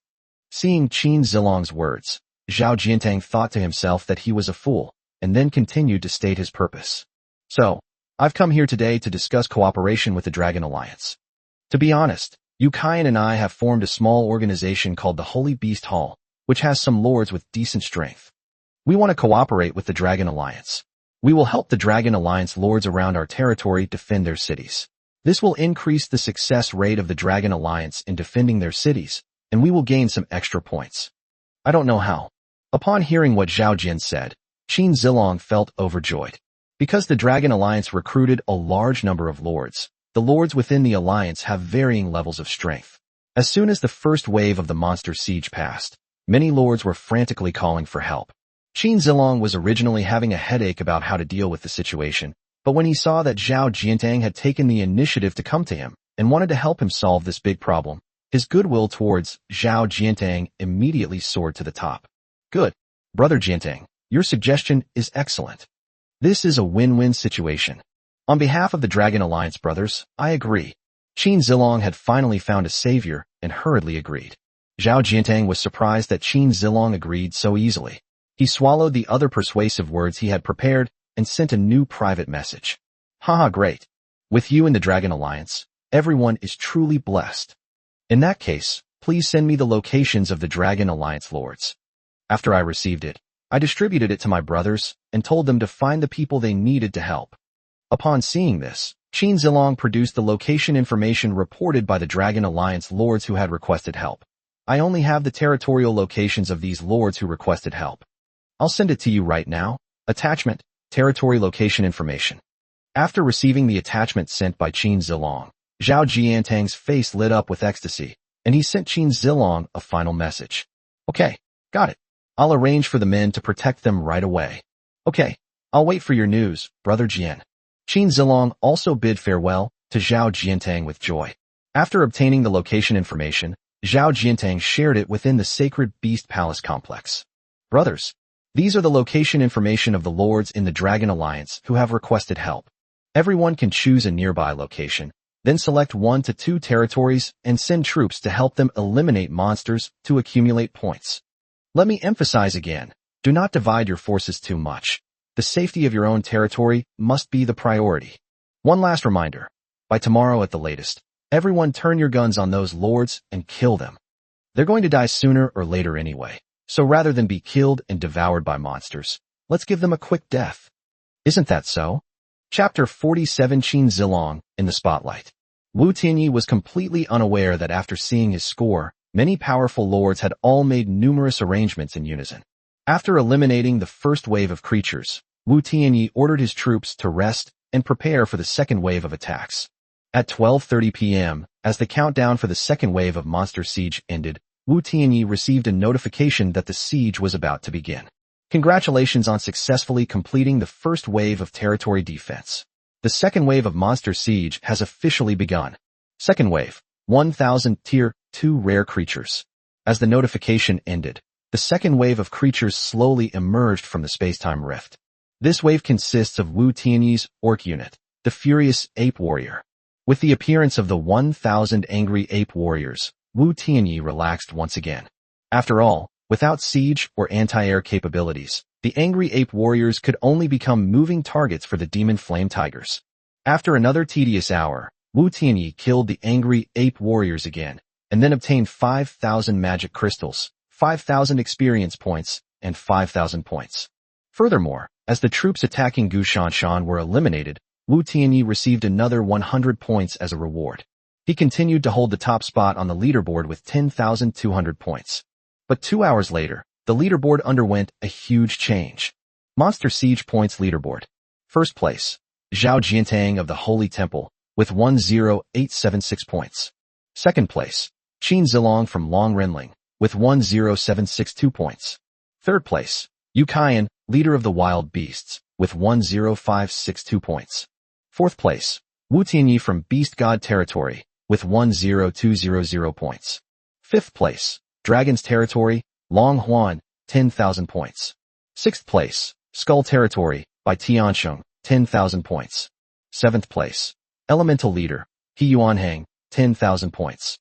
Speaker 1: Seeing Qin Zilong's words, Zhao Jiantang thought to himself that he was a fool, and then continued to state his purpose. So, I've come here today to discuss cooperation with the Dragon Alliance. To be honest, Yu Kaiyan and I have formed a small organization called the Holy Beast Hall, which has some lords with decent strength. We want to cooperate with the Dragon Alliance. We will help the Dragon Alliance lords around our territory defend their cities. This will increase the success rate of the Dragon Alliance in defending their cities, and we will gain some extra points. I don't know how. Upon hearing what Zhao Jin said, Qin Zilong felt overjoyed. Because the Dragon Alliance recruited a large number of lords, the lords within the alliance have varying levels of strength. As soon as the first wave of the monster siege passed, many lords were frantically calling for help. Qin Zilong was originally having a headache about how to deal with the situation, but when he saw that Zhao Jiantang had taken the initiative to come to him and wanted to help him solve this big problem, his goodwill towards Zhao Jiantang immediately soared to the top. Good. Brother Jiantang, your suggestion is excellent. This is a win-win situation. On behalf of the Dragon Alliance brothers, I agree. Qin Zilong had finally found a savior and hurriedly agreed. Zhao Jiantang was surprised that Qin Zilong agreed so easily. He swallowed the other persuasive words he had prepared and sent a new private message. Haha, great. With you in the Dragon Alliance, everyone is truly blessed. In that case, please send me the locations of the Dragon Alliance lords. After I received it, I distributed it to my brothers and told them to find the people they needed to help. Upon seeing this, Qin Zilong produced the location information reported by the Dragon Alliance lords who had requested help. I only have the territorial locations of these lords who requested help. I'll send it to you right now. Attachment, territory location information. After receiving the attachment sent by Qin Zilong, Zhao Jiantang's face lit up with ecstasy, and he sent Qin Zilong a final message. Okay, got it. I'll arrange for the men to protect them right away. Okay, I'll wait for your news, Brother Jian. Qin Zilong also bid farewell to Zhao Jiantang with joy. After obtaining the location information, Zhao Jiantang shared it within the Sacred Beast Palace complex. Brothers, these are the location information of the lords in the Dragon Alliance who have requested help. Everyone can choose a nearby location, then select 1 to 2 territories and send troops to help them eliminate monsters to accumulate points. Let me emphasize again, do not divide your forces too much. The safety of your own territory must be the priority. One last reminder, by tomorrow at the latest, everyone turn your guns on those lords and kill them. They're going to die sooner or later anyway. So rather than be killed and devoured by monsters, let's give them a quick death. Isn't that so? Chapter 47 Qin Zilong in the Spotlight. Wu Tianyi was completely unaware that after seeing his score, many powerful lords had all made numerous arrangements in unison. After eliminating the first wave of creatures, Wu Tianyi ordered his troops to rest and prepare for the second wave of attacks. At 12:30 p.m., as the countdown for the second wave of monster siege ended, Wu Tianyi received a notification that the siege was about to begin. Congratulations on successfully completing the first wave of territory defense. The second wave of monster siege has officially begun. Second wave, 1,000 Tier 2 rare creatures. As the notification ended, the second wave of creatures slowly emerged from the space-time rift. This wave consists of Wu Tianyi's orc unit, the Furious Ape Warrior. With the appearance of the 1,000 angry ape warriors, Wu Tianyi relaxed once again. After all, without siege or anti-air capabilities, the angry ape warriors could only become moving targets for the demon flame tigers. After another tedious hour, Wu Tianyi killed the angry ape warriors again, and then obtained 5,000 magic crystals, 5,000 experience points, and 5,000 points. Furthermore, as the troops attacking Gushanshan were eliminated, Wu Tianyi received another 100 points as a reward. He continued to hold the top spot on the leaderboard with 10,200 points. But 2 hours later, the leaderboard underwent a huge change. Monster Siege Points Leaderboard. First place, Zhao Jiantang of the Holy Temple, with 10876 points. Second place, Qin Zilong from Long Renling, with 10762 points. Third place, Yu Qian, leader of the Wild Beasts, with 10562 points. Fourth place, Wu Tianyi from Beast God Territory, with 10200 points. Fifth place, Dragon's Territory, Long Huan, 10,000 points. Sixth place, Skull Territory, by Tiansheng, 10,000 points. Seventh place, Elemental Leader, He Yuanhang, 10,000 points.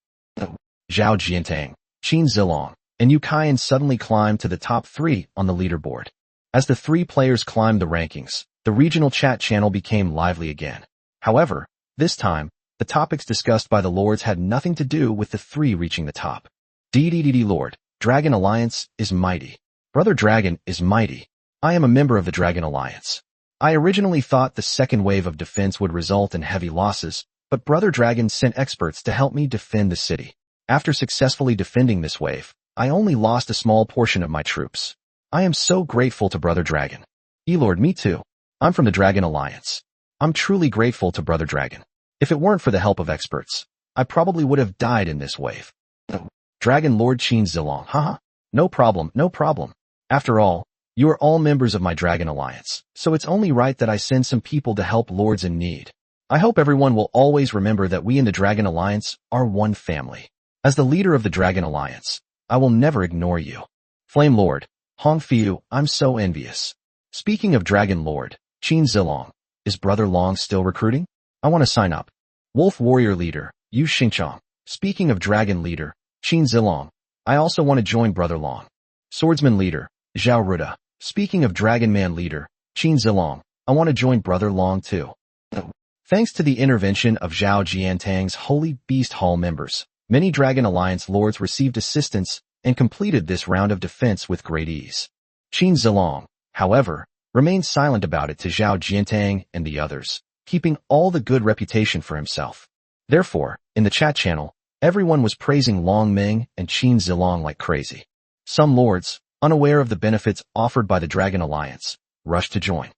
Speaker 1: Zhao Jiantang, Qin Zilong, and Yu Qian suddenly climbed to the top 3 on the leaderboard. As the 3 players climbed the rankings, the regional chat channel became lively again. However, this time, the topics discussed by the lords had nothing to do with the 3 reaching the top. DDDD Lord, Dragon Alliance is mighty. Brother Dragon is mighty. I am a member of the Dragon Alliance. I originally thought the second wave of defense would result in heavy losses, but Brother Dragon sent experts to help me defend the city. After successfully defending this wave, I only lost a small portion of my troops. I am so grateful to Brother Dragon. Lord, me too. I'm from the Dragon Alliance. I'm truly grateful to Brother Dragon. If it weren't for the help of experts, I probably would have died in this wave. Dragon Lord Qin Zilong, haha. No problem, no problem. After all, you are all members of my Dragon Alliance, so it's only right that I send some people to help lords in need. I hope everyone will always remember that we in the Dragon Alliance are one family. As the leader of the Dragon Alliance, I will never ignore you. Flame Lord, Hong Fiu, I'm so envious. Speaking of Dragon Lord, Qin Zilong, is Brother Long still recruiting? I want to sign up. Wolf Warrior Leader, Yu Xingchong. Speaking of Dragon Leader, Qin Zilong, I also want to join Brother Long. Swordsman Leader, Zhao Ruda. Speaking of Dragon Man Leader, Qin Zilong, I want to join Brother Long too. Thanks to the intervention of Zhao Jiantang's Holy Beast Hall members, many Dragon Alliance lords received assistance and completed this round of defense with great ease. Qin Zilong, however, remained silent about it to Zhao Jiantang and the others, keeping all the good reputation for himself. Therefore, in the chat channel, everyone was praising Long Meng and Qin Zilong like crazy. Some lords, unaware of the benefits offered by the Dragon Alliance, rushed to join.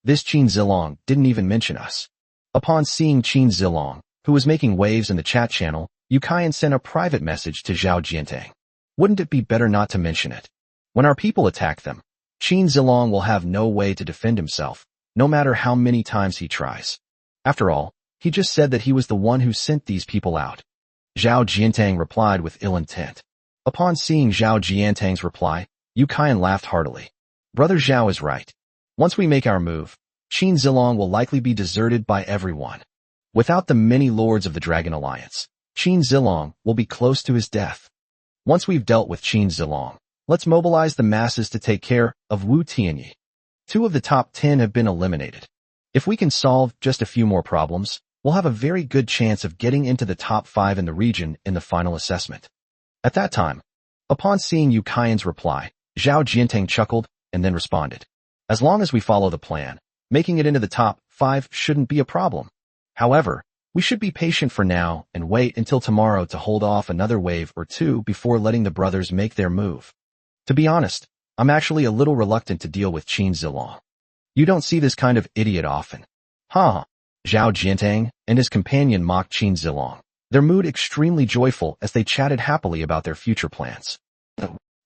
Speaker 1: This Qin Zilong didn't even mention us. Upon seeing Qin Zilong, who was making waves in the chat channel, Yukian sent a private message to Zhao Jiantang. Wouldn't it be better not to mention it? When our people attack them, Qin Zilong will have no way to defend himself, no matter how many times he tries. After all, he just said that he was the one who sent these people out. Zhao Jiantang replied with ill intent. Upon seeing Zhao Jiantang's reply, Yukian laughed heartily. Brother Zhao is right. Once we make our move, Qin Zilong will likely be deserted by everyone. Without the many lords of the Dragon Alliance, Qin Zilong will be close to his death. Once we've dealt with Qin Zilong, let's mobilize the masses to take care of Wu Tianyi. 2 of the top 10 have been eliminated. If we can solve just a few more problems, we'll have a very good chance of getting into the top 5 in the region in the final assessment. At that time, upon seeing Yukian's reply, Zhao Jiantang chuckled and then responded. As long as we follow the plan, making it into the top 5 shouldn't be a problem. However, we should be patient for now and wait until tomorrow to hold off another wave or 2 before letting the brothers make their move. To be honest, I'm actually a little reluctant to deal with Qin Zilong. You don't see this kind of idiot often. Zhao Jiantang and his companion mocked Qin Zilong, their mood extremely joyful as they chatted happily about their future plans.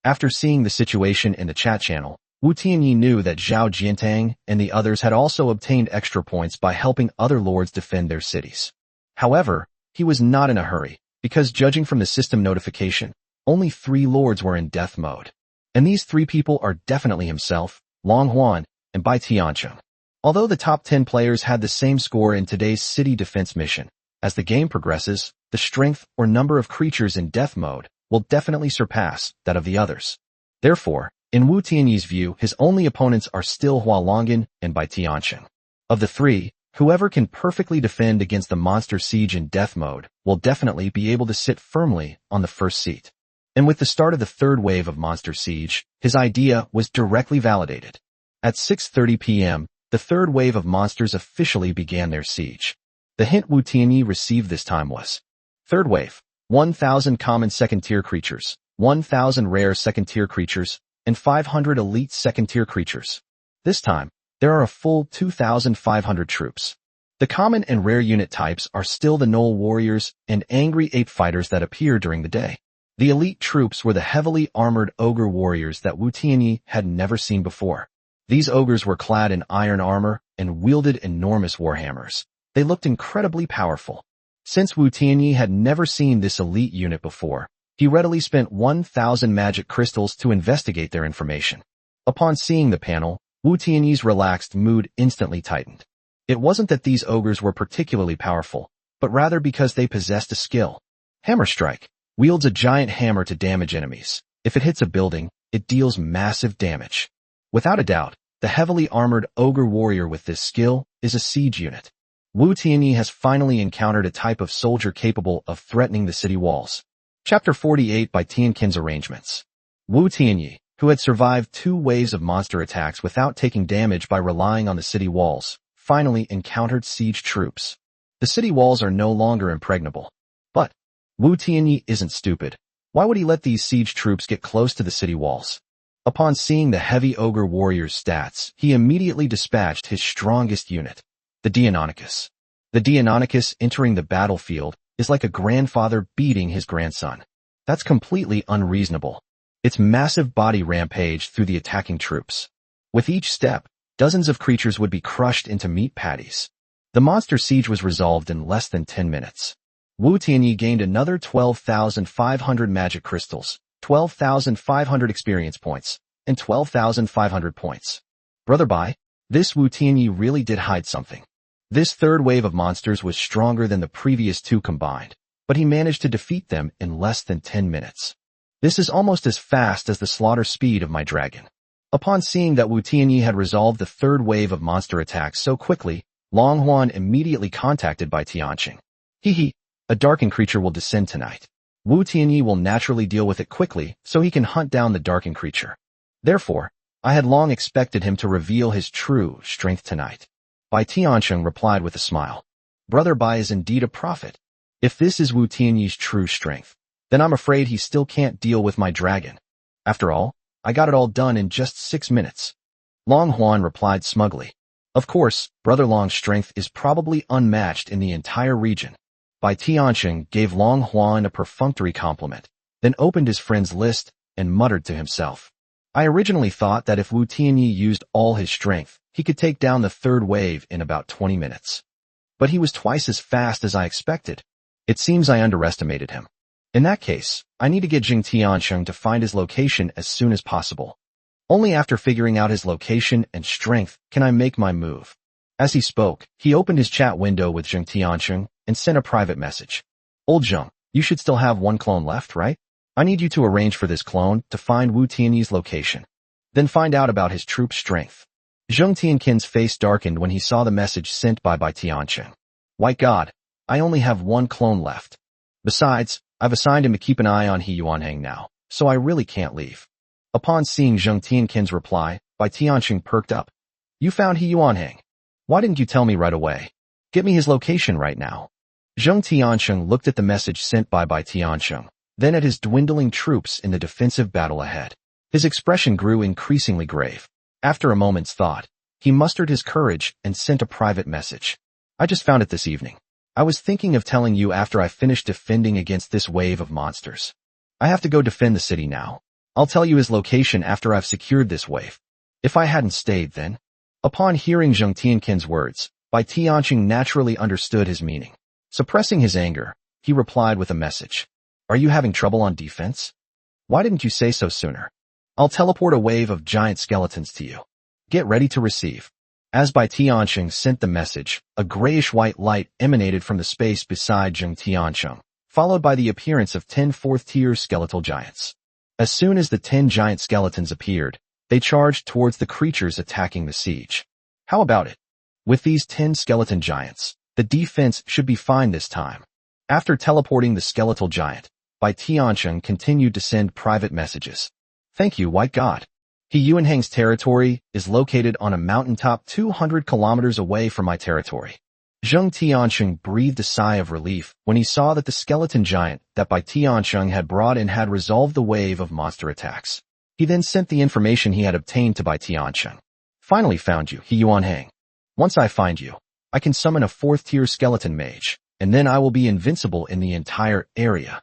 Speaker 1: After seeing the situation in the chat channel, Wu Tianyi knew that Zhao Jiantang and the others had also obtained extra points by helping other lords defend their cities. However, he was not in a hurry, because judging from the system notification, only 3 lords were in death mode. And these 3 people are definitely himself, Long Huan, and Bai Tiancheng. Although the top 10 players had the same score in today's city defense mission, as the game progresses, the strength or number of creatures in death mode will definitely surpass that of the others. Therefore, in Wu Tianyi's view, his only opponents are still Hualongan and Bai Tiancheng. Of the 3, whoever can perfectly defend against the monster siege in death mode will definitely be able to sit firmly on the first seat. And with the start of the 3rd wave of monster siege, his idea was directly validated. At 6:30 p.m., the 3rd wave of monsters officially began their siege. The hint Wu Tianyi received this time was: 3rd wave, 1,000 common second-tier creatures, 1,000 rare second-tier creatures, and 500 elite second-tier creatures. This time, there are a full 2,500 troops. The common and rare unit types are still the Knoll Warriors and Angry Ape Fighters that appear during the day. The elite troops were the heavily armored ogre warriors that Wu Tianyi had never seen before. These ogres were clad in iron armor and wielded enormous warhammers. They looked incredibly powerful. Since Wu Tianyi had never seen this elite unit before, he readily spent 1,000 magic crystals to investigate their information. Upon seeing the panel, Wu Tianyi's relaxed mood instantly tightened. It wasn't that these ogres were particularly powerful, but rather because they possessed a skill. Hammer Strike wields a giant hammer to damage enemies. If it hits a building, it deals massive damage. Without a doubt, the heavily armored ogre warrior with this skill is a siege unit. Wu Tianyi has finally encountered a type of soldier capable of threatening the city walls. Chapter 48 by Tianqin's Arrangements. Wu Tianyi, who had survived 2 waves of monster attacks without taking damage by relying on the city walls, finally encountered siege troops. The city walls are no longer impregnable. But Wu Tianyi isn't stupid. Why would he let these siege troops get close to the city walls? Upon seeing the heavy ogre warrior's stats, he immediately dispatched his strongest unit, the Deinonychus. The Deinonychus entering the battlefield is like a grandfather beating his grandson. That's completely unreasonable. Its massive body rampaged through the attacking troops. With each step, dozens of creatures would be crushed into meat patties. The monster siege was resolved in less than 10 minutes. Wu Tianyi gained another 12,500 magic crystals, 12,500 experience points, and 12,500 points. Brother Bai, this Wu Tianyi really did hide something. This third wave of monsters was stronger than the previous two combined, but he managed to defeat them in less than 10 minutes. This is almost as fast as the slaughter speed of my dragon. Upon seeing that Wu Tianyi had resolved the third wave of monster attacks so quickly, Long Huan immediately contacted Bai Tianqing. A darkened creature will descend tonight. Wu Tianyi will naturally deal with it quickly so he can hunt down the darkened creature. Therefore, I had long expected him to reveal his true strength tonight. Bai Tianqing replied with a smile. Brother Bai is indeed a prophet. If this is Wu Tianyi's true strength, then I'm afraid he still can't deal with my dragon. After all, I got it all done in just 6 minutes. Long Huan replied smugly. Of course, Brother Long's strength is probably unmatched in the entire region. Bai Tianqing gave Long Huan a perfunctory compliment, then opened his friend's list and muttered to himself. I originally thought that if Wu Tianyi used all his strength, he could take down the third wave in about 20 minutes. But he was twice as fast as I expected. It seems I underestimated him. In that case, I need to get Jing Tiansheng to find his location as soon as possible. Only after figuring out his location and strength can I make my move. As he spoke, he opened his chat window with Jing Tiansheng and sent a private message. Old Zheng, you should still have one clone left, right? I need you to arrange for this clone to find Wu Tianyi's location. Then find out about his troop strength. Zheng Tianqin's face darkened when he saw the message sent by Bai Tianqing. White God, I only have one clone left. Besides, I've assigned him to keep an eye on He Yuanhang now, so I really can't leave. Upon seeing Zheng Tianqin's reply, Bai Tianqing perked up. You found He Yuanhang. Why didn't you tell me right away? Get me his location right now. Zheng Tianqing looked at the message sent by Bai Tianqing, then at his dwindling troops in the defensive battle ahead. His expression grew increasingly grave. After a moment's thought, he mustered his courage and sent a private message. I just found it this evening. I was thinking of telling you after I finished defending against this wave of monsters. I have to go defend the city now. I'll tell you his location after I've secured this wave. If I hadn't stayed then. Upon hearing Zheng Tianqin's words, Bai Tianqing naturally understood his meaning. Suppressing his anger, he replied with a message. Are you having trouble on defense? Why didn't you say so sooner? I'll teleport a wave of giant skeletons to you. Get ready to receive. As Bai Tianqing sent the message, a grayish-white light emanated from the space beside Zheng Tianqing, followed by the appearance of 10 fourth-tier skeletal giants. As soon as the 10 giant skeletons appeared, they charged towards the creatures attacking the siege. How about it? With these 10 skeleton giants, the defense should be fine this time. After teleporting the skeletal giant, Bai Tianqing continued to send private messages. Thank you, White God. He Yuanhang's territory is located on a mountaintop 200 kilometers away from my territory. Zheng Tianqing breathed a sigh of relief when he saw that the skeleton giant that Bai Tianqing had brought in had resolved the wave of monster attacks. He then sent the information he had obtained to Bai Tianqing. Finally found you, He Yuanhang. Once I find you, I can summon a 4th-tier skeleton mage, and then I will be invincible in the entire area.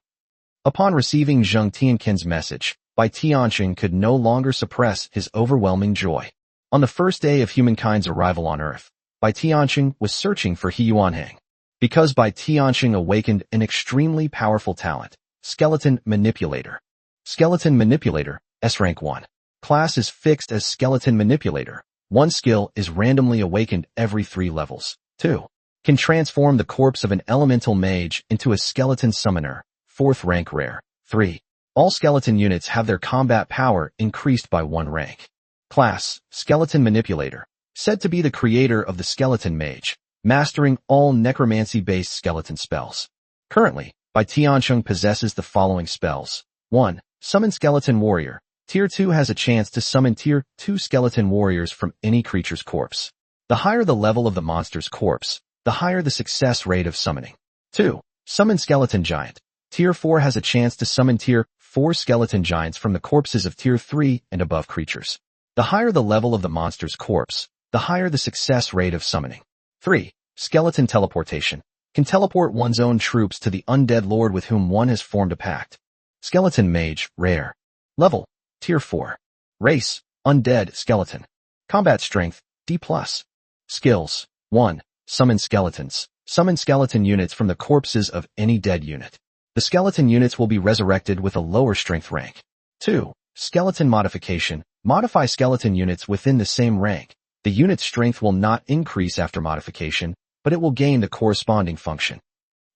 Speaker 1: Upon receiving Zheng Tianqin's message, Bai Tianqing could no longer suppress his overwhelming joy. On the first day of humankind's arrival on Earth, Bai Tianqing was searching for He Yuanhang. Because Bai Tianqing awakened an extremely powerful talent, Skeleton Manipulator. Skeleton Manipulator, S-Rank 1. Class is fixed as Skeleton Manipulator. 1 skill is randomly awakened every 3 levels. 2. Can transform the corpse of an elemental mage into a skeleton summoner. 4th rank rare. 3. All skeleton units have their combat power increased by 1 rank. Class, Skeleton Manipulator. Said to be the creator of the skeleton mage, mastering all necromancy-based skeleton spells. Currently, Bai Tianqing possesses the following spells. 1. Summon Skeleton Warrior. Tier 2 has a chance to summon Tier 2 skeleton warriors from any creature's corpse. The higher the level of the monster's corpse, the higher the success rate of summoning. 2. Summon Skeleton Giant. Tier 4 has a chance to summon Tier 4 skeleton giants from the corpses of tier 3 and above creatures. The higher the level of the monster's corpse, the higher the success rate of summoning. 3. Skeleton teleportation. Can teleport one's own troops to the undead lord with whom one has formed a pact. Skeleton mage, rare. Level, tier 4. Race, undead skeleton. Combat strength, D+. Skills, 1. Summon skeletons. Summon skeleton units from the corpses of any dead unit. The skeleton units will be resurrected with a lower strength rank. 2. Skeleton modification. Modify skeleton units within the same rank. The unit's strength will not increase after modification, but it will gain the corresponding function.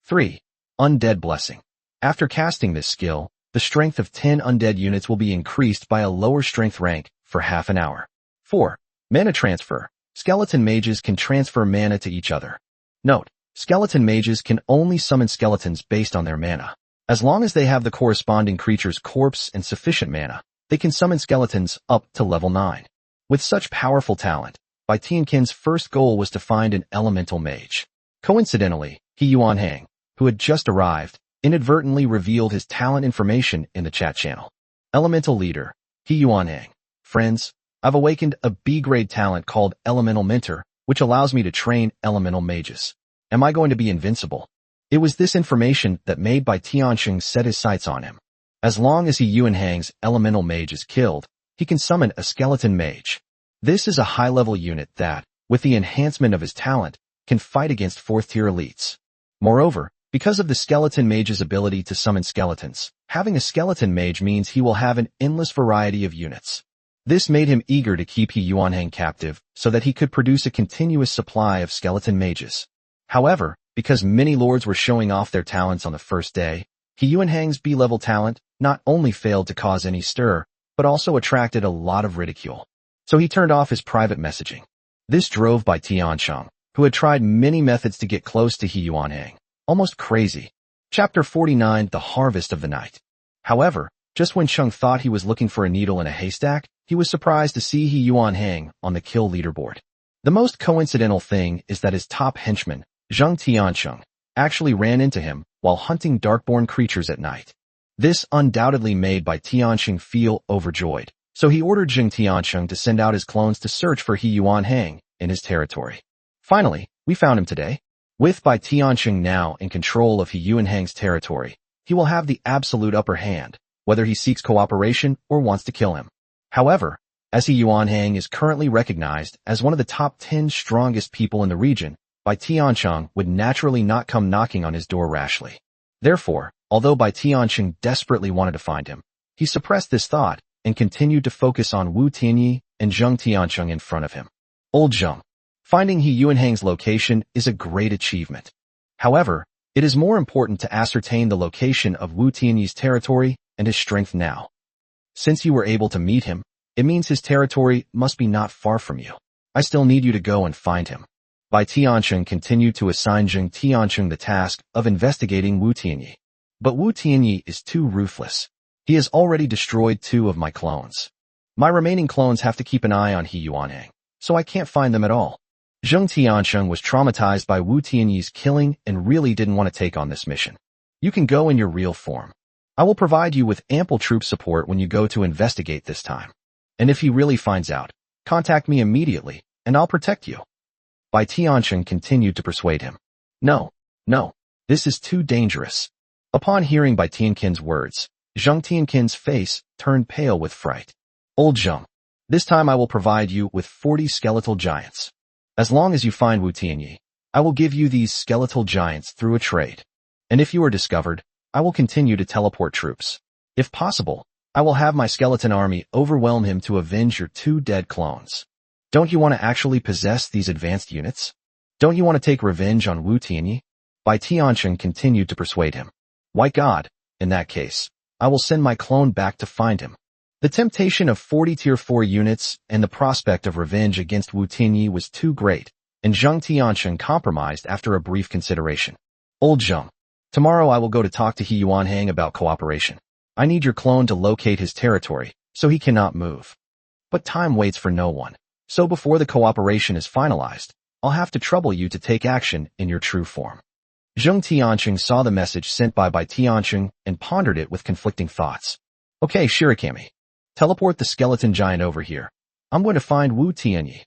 Speaker 1: 3. Undead blessing. After casting this skill, the strength of 10 undead units will be increased by a lower strength rank for half an hour. 4. Mana transfer. Skeleton mages can transfer mana to each other. Note, skeleton mages can only summon skeletons based on their mana. As long as they have the corresponding creature's corpse and sufficient mana, they can summon skeletons up to level 9. With such powerful talent, Bai Tianqin's first goal was to find an elemental mage. Coincidentally, He Yuanhang, who had just arrived, inadvertently revealed his talent information in the chat channel. Elemental leader, He Yuanhang. Friends, I've awakened a B-grade talent called Elemental Mentor, which allows me to train elemental mages. Am I going to be invincible? It was this information that made Bai Tianqing set his sights on him. As long as He Yuanhang's elemental mage is killed, he can summon a skeleton mage. This is a high-level unit that, with the enhancement of his talent, can fight against 4th-tier elites. Moreover, because of the skeleton mage's ability to summon skeletons, having a skeleton mage means he will have an endless variety of units. This made him eager to keep He Yuanhang captive so that he could produce a continuous supply of skeleton mages. However, because many lords were showing off their talents on the first day, He Yuanhang's B-level talent not only failed to cause any stir, but also attracted a lot of ridicule. So he turned off his private messaging. This drove Bai Tianqing, who had tried many methods to get close to He Yuanhang, almost crazy. Chapter 49, The Harvest of the Night. However, just when Cheng thought he was looking for a needle in a haystack, he was surprised to see He Yuanhang on the kill leaderboard. The most coincidental thing is that his top henchman, Zheng Tiancheng, actually ran into him while hunting darkborn creatures at night. This undoubtedly made Bai Tianqing feel overjoyed, so he ordered Zheng Tiancheng to send out his clones to search for He Yuanhang in his territory. Finally, we found him today. With Bai Tianqing now in control of He Yuanhang's territory, he will have the absolute upper hand, whether he seeks cooperation or wants to kill him. However, as He Yuanhang is currently recognized as one of the top 10 strongest people in the region, Bai Tianqing would naturally not come knocking on his door rashly. Therefore, although Bai Tianqing desperately wanted to find him, he suppressed this thought and continued to focus on Wu Tianyi and Zheng Tiancheng in front of him. Old Zheng. Finding He Yuanhang's location is a great achievement. However, it is more important to ascertain the location of Wu Tianyi's territory and his strength now. Since you were able to meet him, it means his territory must be not far from you. I still need you to go and find him. Bai Tianqing continued to assign Zheng Tiancheng the task of investigating Wu Tianyi. But Wu Tianyi is too ruthless. He has already destroyed 2 of my clones. My remaining clones have to keep an eye on He Yuanhang, so I can't find them at all. Zheng Tiancheng was traumatized by Wu Tianyi's killing and really didn't want to take on this mission. You can go in your real form. I will provide you with ample troop support when you go to investigate this time. And if he really finds out, contact me immediately, and I'll protect you. Bai Tianqing continued to persuade him. No, this is too dangerous. Upon hearing Bai Tianqing's words, Zheng Tianqing's face turned pale with fright. Old Zheng, this time I will provide you with 40 skeletal giants. As long as you find Wu Tianyi, I will give you these skeletal giants through a trade. And if you are discovered, I will continue to teleport troops. If possible, I will have my skeleton army overwhelm him to avenge your 2 dead clones. Don't you want to actually possess these advanced units? Don't you want to take revenge on Wu Tianyi? Bai Tianqing continued to persuade him. Why God, in that case, I will send my clone back to find him. The temptation of 40 tier 4 units and the prospect of revenge against Wu Tianyi was too great, and Zheng Tiancheng compromised after a brief consideration. Old Zheng, tomorrow I will go to talk to He Yuanhang about cooperation. I need your clone to locate his territory, so he cannot move. But time waits for no one, so before the cooperation is finalized, I'll have to trouble you to take action in your true form. Zheng Tiancheng saw the message sent by Bai Tianqing and pondered it with conflicting thoughts. Okay, Shirikami. Teleport the skeleton giant over here. I'm going to find Wu Tianyi.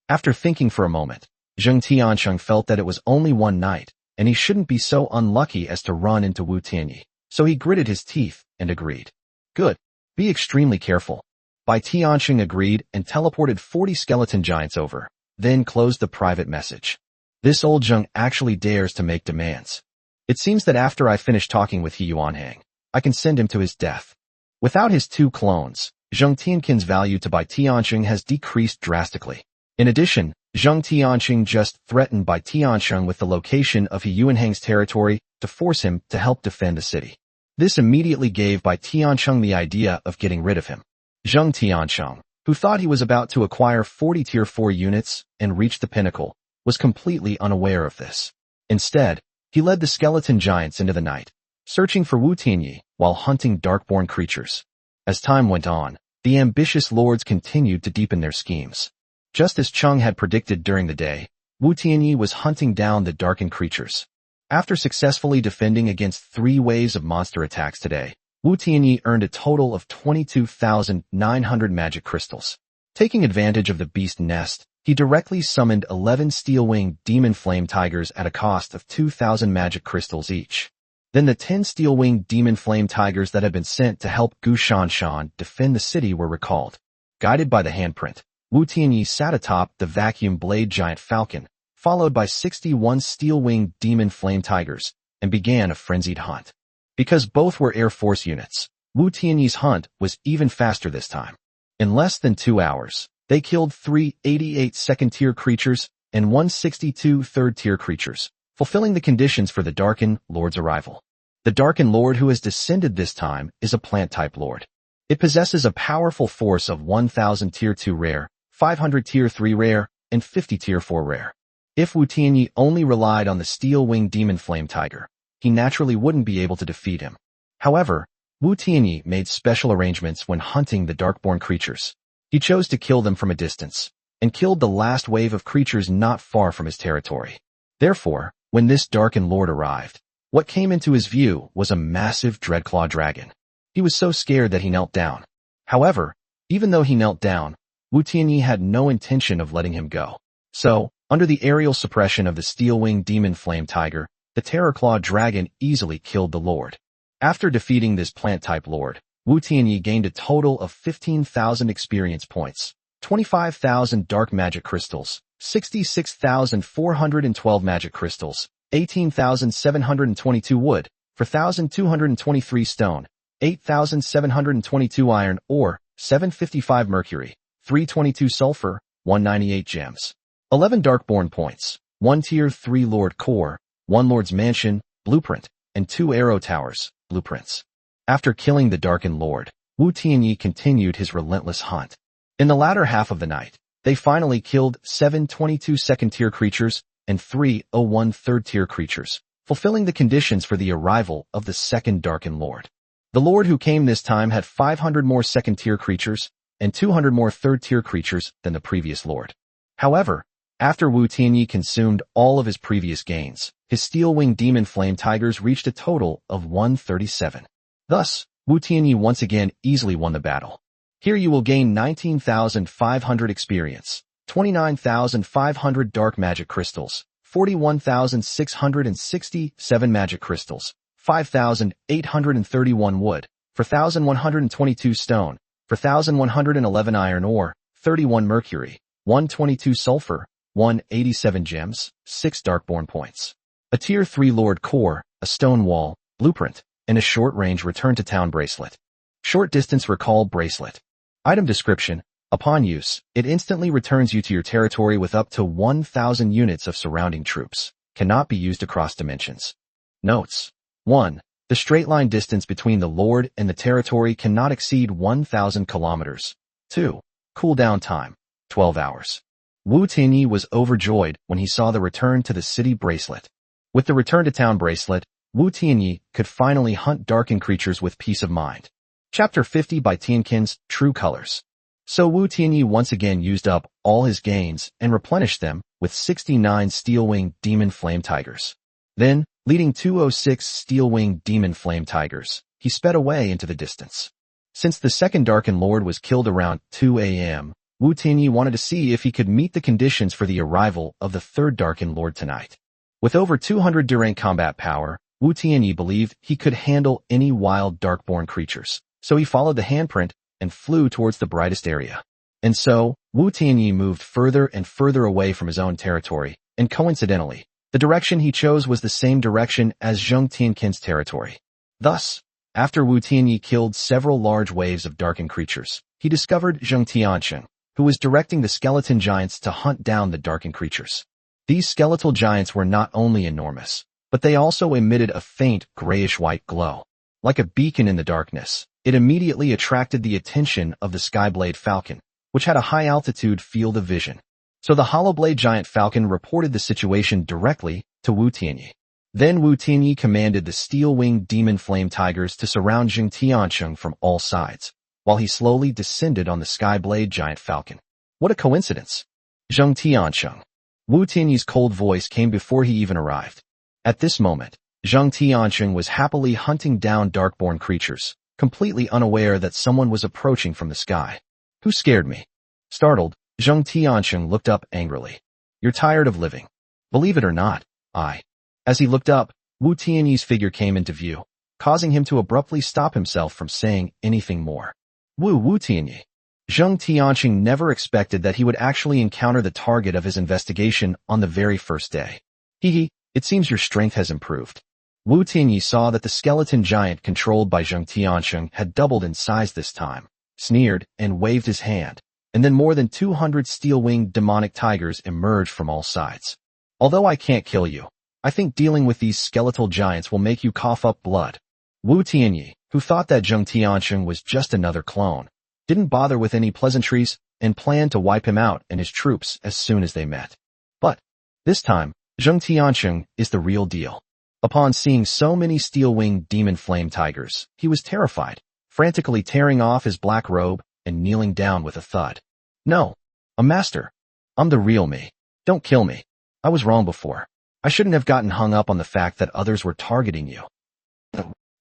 Speaker 1: After thinking for a moment, Zheng Tiansheng felt that it was only one night, and he shouldn't be so unlucky as to run into Wu Tianyi, so he gritted his teeth and agreed. Good. Be extremely careful. Bai Tiansheng agreed and teleported 40 skeleton giants over, then closed the private message. This old Zheng actually dares to make demands. It seems that after I finish talking with He Yuanhang, I can send him to his death. Without his two clones, Zheng Tianqin's value to Bai Tiansheng has decreased drastically. In addition, Zheng Tiansheng just threatened Bai Tiansheng with the location of He Yuanhang's territory to force him to help defend the city. This immediately gave Bai Tiansheng the idea of getting rid of him. Zheng Tiansheng, who thought he was about to acquire 40 Tier 4 units and reach the pinnacle, was completely unaware of this. Instead, he led the skeleton giants into the night, searching for Wu Tianyi while hunting darkborn creatures. As time went on, the ambitious lords continued to deepen their schemes. Just as Chung had predicted during the day, Wu Tianyi was hunting down the darkened creatures. After successfully defending against 3 waves of monster attacks today, Wu Tianyi earned a total of 22,900 magic crystals. Taking advantage of the beast nest, he directly summoned 11 steel-winged demon flame tigers at a cost of 2,000 magic crystals each. Then the 10 steel-winged demon flame tigers that had been sent to help Gu Shanshan defend the city were recalled. Guided by the handprint, Wu Tianyi sat atop the vacuum blade giant falcon, followed by 61 steel-winged demon flame tigers, and began a frenzied hunt. Because both were Air Force units, Wu Tianyi's hunt was even faster this time. In less than 2 hours, they killed 388 second-tier creatures and 162 third-tier creatures, fulfilling the conditions for the Darken Lord's arrival. The Darken Lord who has descended this time is a plant-type lord. It possesses a powerful force of 1,000 Tier 2 rare, 500 Tier 3 rare, and 50 Tier 4 rare. If Wu Tianyi only relied on the steel-winged demon flame tiger, he naturally wouldn't be able to defeat him. However, Wu Tianyi made special arrangements when hunting the darkborn creatures. He chose to kill them from a distance, and killed the last wave of creatures not far from his territory. Therefore, when this Darken Lord arrived, what came into his view was a massive Dreadclaw dragon. He was so scared that he knelt down. However, even though he knelt down, Wu Tianyi had no intention of letting him go. So, under the aerial suppression of the steel-winged demon flame tiger, the Terrorclaw dragon easily killed the lord. After defeating this plant-type lord, Wu Tianyi gained a total of 15,000 experience points, 25,000 dark magic crystals, 66,412 magic crystals, 18,722 wood, 4,223 stone, 8,722 iron ore, 755 mercury, 322 sulfur, 198 gems, 11 darkborn points, 1 tier 3 lord core, 1 lord's mansion, blueprint, and 2 arrow towers, blueprints. After killing the Darken Lord, Wu Tianyi continued his relentless hunt. In the latter half of the night, they finally killed 7 22 second-tier creatures and 301 third-tier creatures, fulfilling the conditions for the arrival of the second Darken Lord. The Lord who came this time had 500 more second-tier creatures and 200 more third-tier creatures than the previous Lord. However, after Wu Tianyi consumed all of his previous gains, his steel-winged demon flame tigers reached a total of 137. Thus, Wu Tianyi once again easily won the battle. Here you will gain 19,500 experience, 29,500 dark magic crystals, 41,667 magic crystals, 5,831 wood, 4,122 stone, 4,111 iron ore, 31 mercury, 122 sulfur, 187 gems, 6 darkborn points, a tier 3 lord core, a stone wall, blueprint, and a short-range return-to-town bracelet. Short distance recall bracelet. Item description. Upon use, it instantly returns you to your territory with up to 1,000 units of surrounding troops. Cannot be used across dimensions. Notes. 1. The straight line distance between the Lord and the territory cannot exceed 1,000 kilometers. 2. Cooldown time. 12 hours. Wu Tianyi was overjoyed when he saw the return to the city bracelet. With the return to town bracelet, Wu Tianyi could finally hunt darkened creatures with peace of mind. Chapter 50 by Tianqin's True Colors. So Wu Tianyi once again used up all his gains and replenished them with 69 steel-winged demon flame tigers. Then, leading 206 steel-winged demon flame tigers, he sped away into the distance. Since the second Darken Lord was killed around 2 a.m., Wu Tianyi wanted to see if he could meet the conditions for the arrival of the third Darken Lord tonight. With over 200 Durang combat power, Wu Tianyi believed he could handle any wild Darkborn creatures, so he followed the handprint and flew towards the brightest area. And so, Wu Tianyi moved further and further away from his own territory, and coincidentally, the direction he chose was the same direction as Zheng Tianqin's territory. Thus, after Wu Tianyi killed several large waves of darkened creatures, he discovered Zheng Tianqing, who was directing the skeleton giants to hunt down the darkened creatures. These skeletal giants were not only enormous, but they also emitted a faint grayish-white glow. Like a beacon in the darkness, it immediately attracted the attention of the Skyblade Falcon, which had a high-altitude field of vision. So the Hollowblade Giant Falcon reported the situation directly to Wu Tianyi. Then Wu Tianyi commanded the Steel-Winged Demon Flame Tigers to surround Zheng Tianqing from all sides, while he slowly descended on the Skyblade Giant Falcon. What a coincidence! Zheng Tianqing. Wu Tianyi's cold voice came before he even arrived. At this moment, Zheng Tianqing was happily hunting down Darkborn creatures, completely unaware that someone was approaching from the sky. Who scared me? Startled, Zheng Tianqing looked up angrily. You're tired of living. Believe it or not, I. As he looked up, Wu Tianyi's figure came into view, causing him to abruptly stop himself from saying anything more. Wu Tianyi. Zheng Tianqing never expected that he would actually encounter the target of his investigation on the very first day. It seems your strength has improved. Wu Tianyi saw that the skeleton giant controlled by Zheng Tianqing had doubled in size this time, sneered, and waved his hand, and then more than 200 steel-winged demonic tigers emerged from all sides. Although I can't kill you, I think dealing with these skeletal giants will make you cough up blood. Wu Tianyi, who thought that Zheng Tianqing was just another clone, didn't bother with any pleasantries and planned to wipe him out and his troops as soon as they met. But this time, Zheng Tianqing is the real deal. Upon seeing so many steel-winged demon flame tigers, he was terrified, frantically tearing off his black robe and kneeling down with a thud. No, a master. I'm the real me. Don't kill me. I was wrong before. I shouldn't have gotten hung up on the fact that others were targeting you.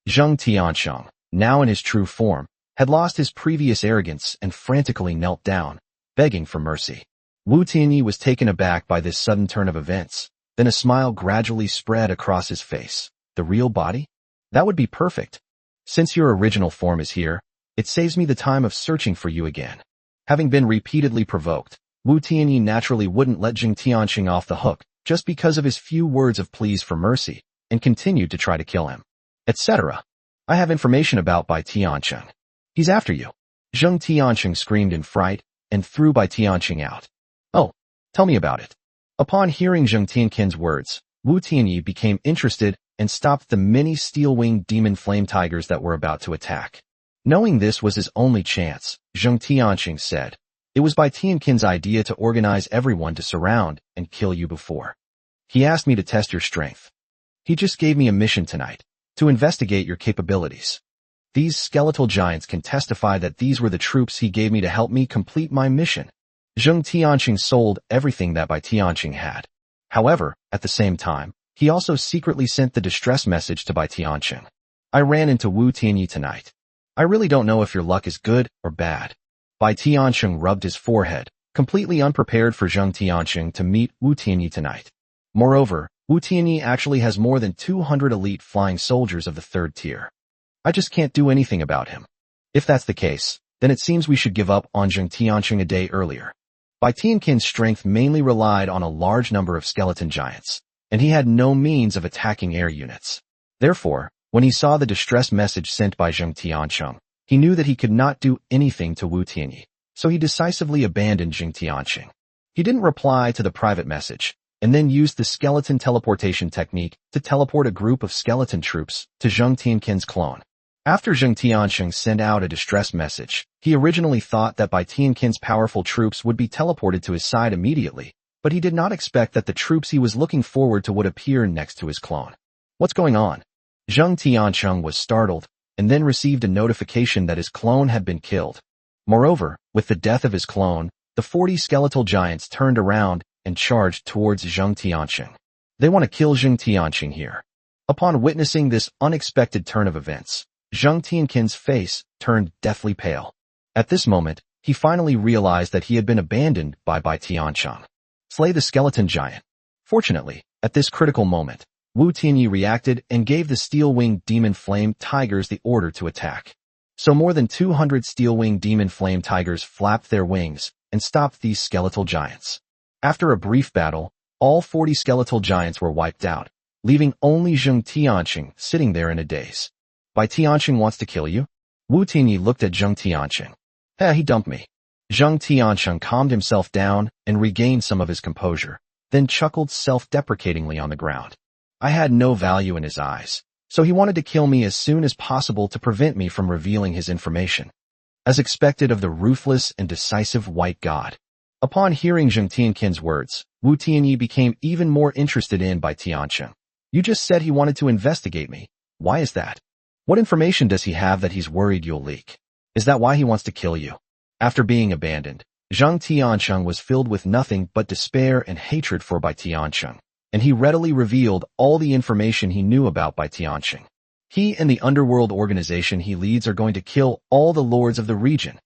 Speaker 1: Zheng Tianqing, now in his true form, had lost his previous arrogance and frantically knelt down, begging for mercy. Wu Tianyi was taken aback by this sudden turn of events. Then a smile gradually spread across his face. The real body? That would be perfect. Since your original form is here, it saves me the time of searching for you again. Having been repeatedly provoked, Wu Tianyi naturally wouldn't let Zheng Tianqing off the hook just because of his few words of pleas for mercy, and continued to try to kill him. Etc. I have information about Bai Tianqing. He's after you. Zheng Tianqing screamed in fright and threw Bai Tianqing out. Oh, tell me about it. Upon hearing Zheng Tianqing's words, Wu Tianyi became interested and stopped the many steel-winged demon flame tigers that were about to attack. Knowing this was his only chance, Zheng Tianqing said, "It was Bai Tianqing's idea to organize everyone to surround and kill you before. He asked me to test your strength. He just gave me a mission tonight, to investigate your capabilities. These skeletal giants can testify that these were the troops he gave me to help me complete my mission." Zheng Tianqing sold everything that Bai Tianqing had. However, at the same time, he also secretly sent the distress message to Bai Tianqing. I ran into Wu Tianyi tonight. I really don't know if your luck is good or bad. Bai Tianqing rubbed his forehead, completely unprepared for Zheng Tianqing to meet Wu Tianyi tonight. Moreover, Wu Tianyi actually has more than 200 elite flying soldiers of the third tier. I just can't do anything about him. If that's the case, then it seems we should give up on Zheng Tianqing a day earlier. Bai Tianqing's strength mainly relied on a large number of skeleton giants, and he had no means of attacking air units. Therefore, when he saw the distress message sent by Zheng Tianqing, he knew that he could not do anything to Wu Tianyi, so he decisively abandoned Zheng Tianqing. He didn't reply to the private message, and then used the skeleton teleportation technique to teleport a group of skeleton troops to Zheng Tianqing's clone. After Zheng Tianqing sent out a distress message, he originally thought that Bai Tianqing's powerful troops would be teleported to his side immediately, but he did not expect that the troops he was looking forward to would appear next to his clone. What's going on? Zheng Tianqing was startled, and then received a notification that his clone had been killed. Moreover, with the death of his clone, the 40 skeletal giants turned around and charged towards Zheng Tianqing. They want to kill Zheng Tianqing here. Upon witnessing this unexpected turn of events, Zheng Tianqin's face turned deathly pale. At this moment, he finally realized that he had been abandoned by Tiancheng. Slay the skeleton giant. Fortunately, at this critical moment, Wu Tianyi reacted and gave the steel-winged demon flame tigers the order to attack. So more than 200 steel-winged demon flame tigers flapped their wings and stopped these skeletal giants. After a brief battle, all 40 skeletal giants were wiped out, leaving only Zheng Tianqing sitting there in a daze. Tianqing wants to kill you? Wu Tianyi looked at Zheng Tianqing. He dumped me. Zheng Tianqing calmed himself down and regained some of his composure, then chuckled self-deprecatingly on the ground. I had no value in his eyes, so he wanted to kill me as soon as possible to prevent me from revealing his information. As expected of the ruthless and decisive white god. Upon hearing Zheng Tianqin's words, Wu Tianyi became even more interested in Tianqing. You just said he wanted to investigate me. Why is that? What information does he have that he's worried you'll leak? Is that why he wants to kill you? After being abandoned, Zheng Tianqing was filled with nothing but despair and hatred for Tianqing, and he readily revealed all the information he knew about Tianqing. He and the underworld organization he leads are going to kill all the lords of the region.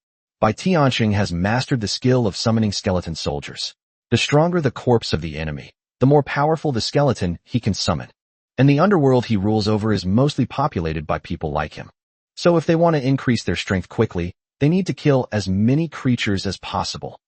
Speaker 1: Tianqing has mastered the skill of summoning skeleton soldiers. The stronger the corpse of the enemy, the more powerful the skeleton he can summon. And the underworld he rules over is mostly populated by people like him. So if they want to increase their strength quickly, they need to kill as many creatures as possible.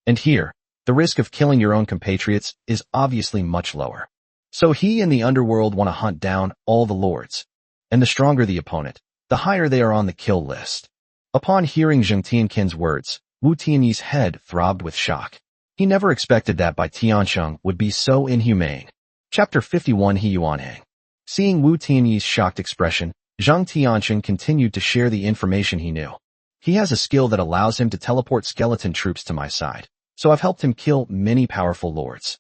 Speaker 1: And here, the risk of killing your own compatriots is obviously much lower. So he and the underworld want to hunt down all the lords. And the stronger the opponent, the higher they are on the kill list. Upon hearing Zheng Tianqin's words, Wu Tianyi's head throbbed with shock. He never expected that Tianqing would be so inhumane. Chapter 51 He Yuanhang. Seeing Wu Tianyi's shocked expression, Zheng Tianqing continued to share the information he knew. He has a skill that allows him to teleport skeleton troops to my side, so I've helped him kill many powerful lords.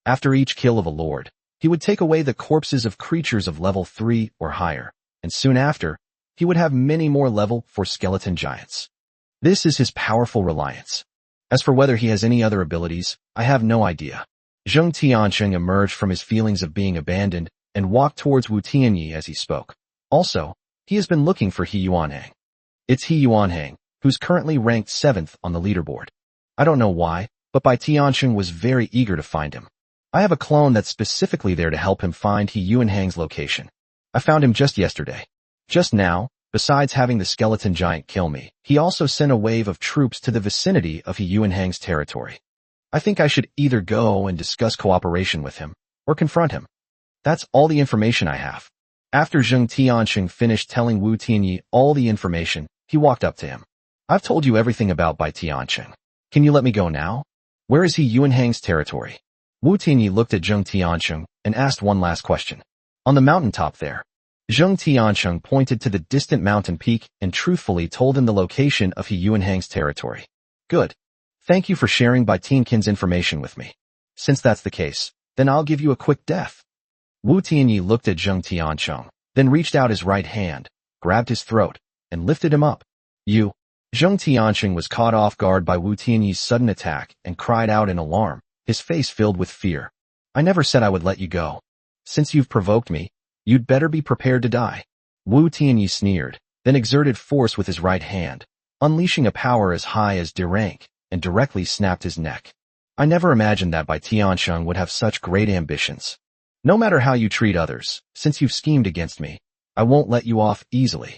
Speaker 1: After each kill of a lord, he would take away the corpses of creatures of level 3 or higher, and soon after, he would have many more level 4 skeleton giants. This is his powerful reliance. As for whether he has any other abilities, I have no idea. Zheng Tianqing emerged from his feelings of being abandoned and walked towards Wu Tianyi as he spoke. Also, he has been looking for He Yuanhang. It's He Yuanhang, who's currently ranked 7th on the leaderboard. I don't know why, but Tianqing was very eager to find him. I have a clone that's specifically there to help him find He Yuanhang's location. I found him just yesterday. Just now, besides having the skeleton giant kill me, he also sent a wave of troops to the vicinity of He Yuanhang's territory. I think I should either go and discuss cooperation with him, or confront him. That's all the information I have. After Zheng Tianqing finished telling Wu Tianyi all the information, he walked up to him. I've told you everything about Tianqing. Can you let me go now? Where is He Yuanhang's territory? Wu Tianyi looked at Zheng Tianqing and asked one last question. On the mountaintop there. Zheng Tianqing pointed to the distant mountain peak and truthfully told him the location of He Yuanhang's territory. Good. Thank you for sharing Tianqin's information with me. Since that's the case, then I'll give you a quick death. Wu Tianyi looked at Zheng Tianqing, then reached out his right hand, grabbed his throat, and lifted him up. You. Zheng Tianqing was caught off guard by Wu Tianyi's sudden attack and cried out in alarm, his face filled with fear. I never said I would let you go. Since you've provoked me, you'd better be prepared to die. Wu Tianyi sneered, then exerted force with his right hand, unleashing a power as high as D rank, and directly snapped his neck. I never imagined that Tianqing would have such great ambitions. No matter how you treat others, since you've schemed against me, I won't let you off easily.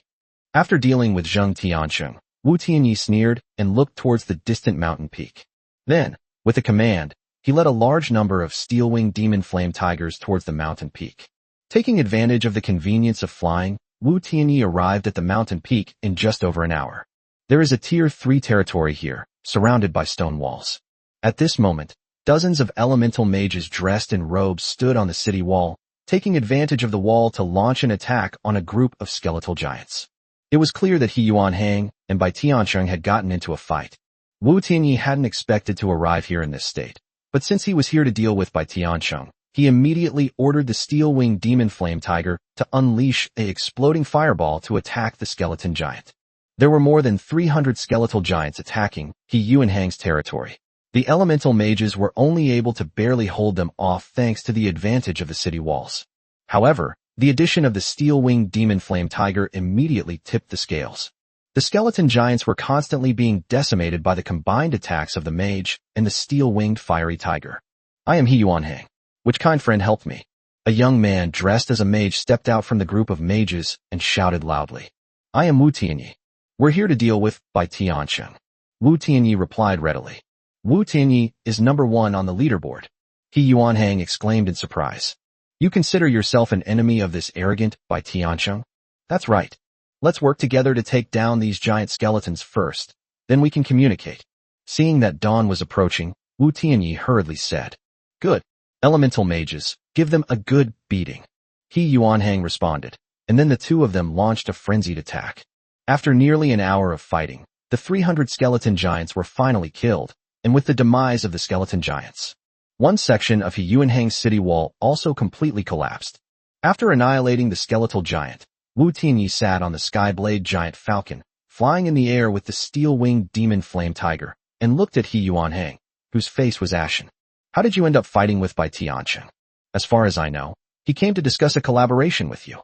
Speaker 1: After dealing with Zheng Tianqing, Wu Tianyi sneered and looked towards the distant mountain peak. Then, with a command, he led a large number of steel-winged demon flame tigers towards the mountain peak. Taking advantage of the convenience of flying, Wu Tianyi arrived at the mountain peak in just over an hour. There is a Tier 3 territory here, surrounded by stone walls. At this moment, dozens of elemental mages dressed in robes stood on the city wall, taking advantage of the wall to launch an attack on a group of skeletal giants. It was clear that He Yuanhang and Tianqing had gotten into a fight. Wu Tianyi hadn't expected to arrive here in this state, but since he was here to deal with Tianqing, he immediately ordered the steel-winged demon flame tiger to unleash an exploding fireball to attack the skeleton giant. There were more than 300 skeletal giants attacking He Yuanhang's territory. The elemental mages were only able to barely hold them off thanks to the advantage of the city walls. However, The addition of the steel-winged demon flame tiger immediately tipped the scales. The skeleton giants were constantly being decimated by the combined attacks of the mage and the steel-winged fiery tiger. I am He Yuanhang. Which kind friend helped me? A young man dressed as a mage stepped out from the group of mages and shouted loudly. I am Wu Tianyi. We're here to deal with Bai Tiancheng. Wu Tianyi replied readily. Wu Tianyi is number 1 on the leaderboard. He Yuanhang exclaimed in surprise. You consider yourself an enemy of this arrogant Bai Tiancheng? That's right. Let's work together to take down these giant skeletons first. Then we can communicate. Seeing that dawn was approaching, Wu Tianyi hurriedly said. Good. Elemental mages, give them a good beating. He Yuanhang responded, and then the two of them launched a frenzied attack. After nearly an hour of fighting, the 300 skeleton giants were finally killed, and with the demise of the skeleton giants, one section of He Yuanhang's city wall also completely collapsed. After annihilating the skeletal giant, Wu Tianyi sat on the sky-blade giant falcon, flying in the air with the steel-winged demon flame tiger, and looked at He Yuanhang, whose face was ashen. How did you end up fighting with Bai Tiancheng? As far as I know, he came to discuss a collaboration with you.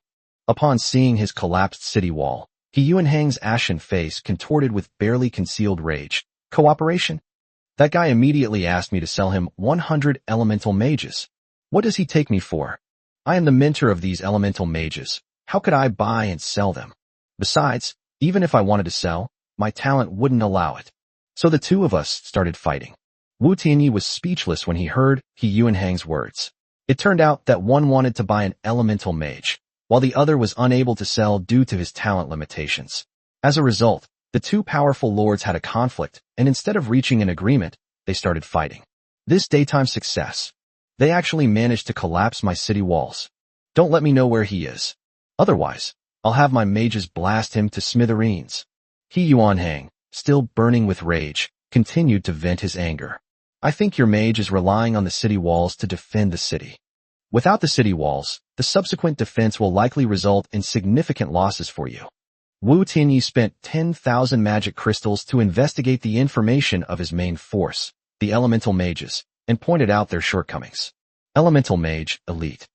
Speaker 1: Upon seeing his collapsed city wall, He Yuanhang's ashen face contorted with barely concealed rage. Cooperation? That guy immediately asked me to sell him 100 elemental mages. What does he take me for? I am the mentor of these elemental mages. How could I buy and sell them? Besides, even if I wanted to sell, my talent wouldn't allow it. So the two of us started fighting. Wu Tianyi was speechless when he heard He Yuanhang's words. It turned out that one wanted to buy an elemental mage, while the other was unable to sell due to his talent limitations. As a result, the two powerful lords had a conflict, and instead of reaching an agreement, they started fighting. This daytime success. They actually managed to collapse my city walls. Don't let me know where he is. Otherwise, I'll have my mages blast him to smithereens. He Yuanhang, still burning with rage, continued to vent his anger. I think your mage is relying on the city walls to defend the city. Without the city walls, the subsequent defense will likely result in significant losses for you. Wu Tianyi spent 10,000 magic crystals to investigate the information of his main force, the elemental mages, and pointed out their shortcomings. Elemental mage, elite.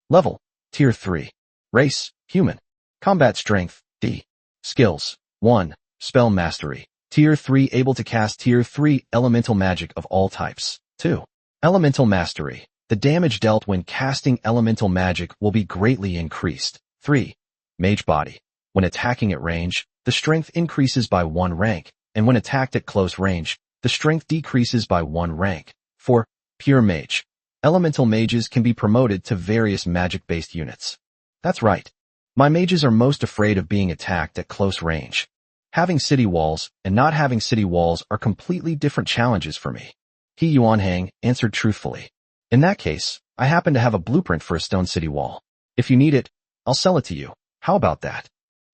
Speaker 1: Level, tier 3. Race, human. Combat strength, D. Skills, 1. Spell mastery. Tier 3 able to cast Tier 3 elemental magic of all types. 2. Elemental mastery. The damage dealt when casting elemental magic will be greatly increased. 3. Mage body. When attacking at range, the strength increases by 1 rank, and when attacked at close range, the strength decreases by 1 rank. 4. Pure mage. Elemental mages can be promoted to various magic-based units. That's right. My mages are most afraid of being attacked at close range. Having city walls and not having city walls are completely different challenges for me. He Yuanhang answered truthfully. In that case, I happen to have a blueprint for a stone city wall. If you need it, I'll sell it to you. How about that?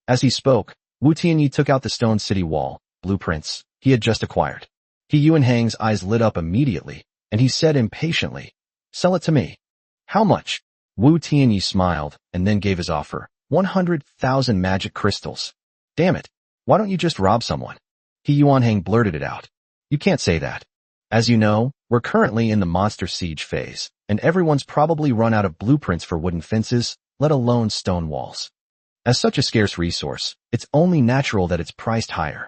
Speaker 1: As he spoke, Wu Tianyi took out the stone city wall, blueprints, he had just acquired. He Yuanhang's eyes lit up immediately, and he said impatiently, Sell it to me. How much? Wu Tianyi smiled and then gave his offer, 100,000 magic crystals. Damn it. Why don't you just rob someone? He Yuanhang blurted it out. You can't say that. As you know, we're currently in the monster siege phase, and everyone's probably run out of blueprints for wooden fences, let alone stone walls. As such a scarce resource, it's only natural that it's priced higher.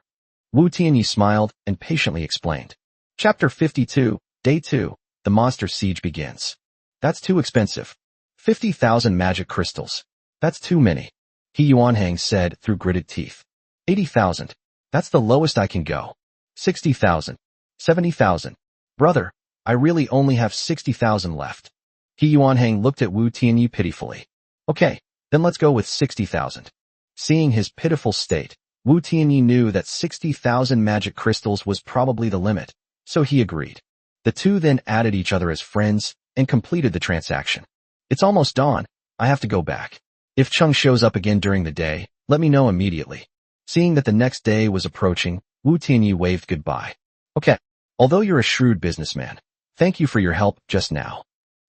Speaker 1: Wu Tianyi smiled and patiently explained. Chapter 52, Day 2, the monster siege begins. That's too expensive. 50,000 magic crystals. That's too many. He Yuanhang said through gritted teeth. 80,000. That's the lowest I can go. 60,000. 70,000. Brother, I really only have 60,000 left. He Yuanhang looked at Wu Tianyi pitifully. Okay, then let's go with 60,000. Seeing his pitiful state, Wu Tianyi knew that 60,000 magic crystals was probably the limit, so he agreed. The two then added each other as friends and completed the transaction. It's almost dawn. I have to go back. If Chung shows up again during the day, let me know immediately. Seeing that the next day was approaching, Wu Tianyi waved goodbye. Okay, although you're a shrewd businessman, thank you for your help just now.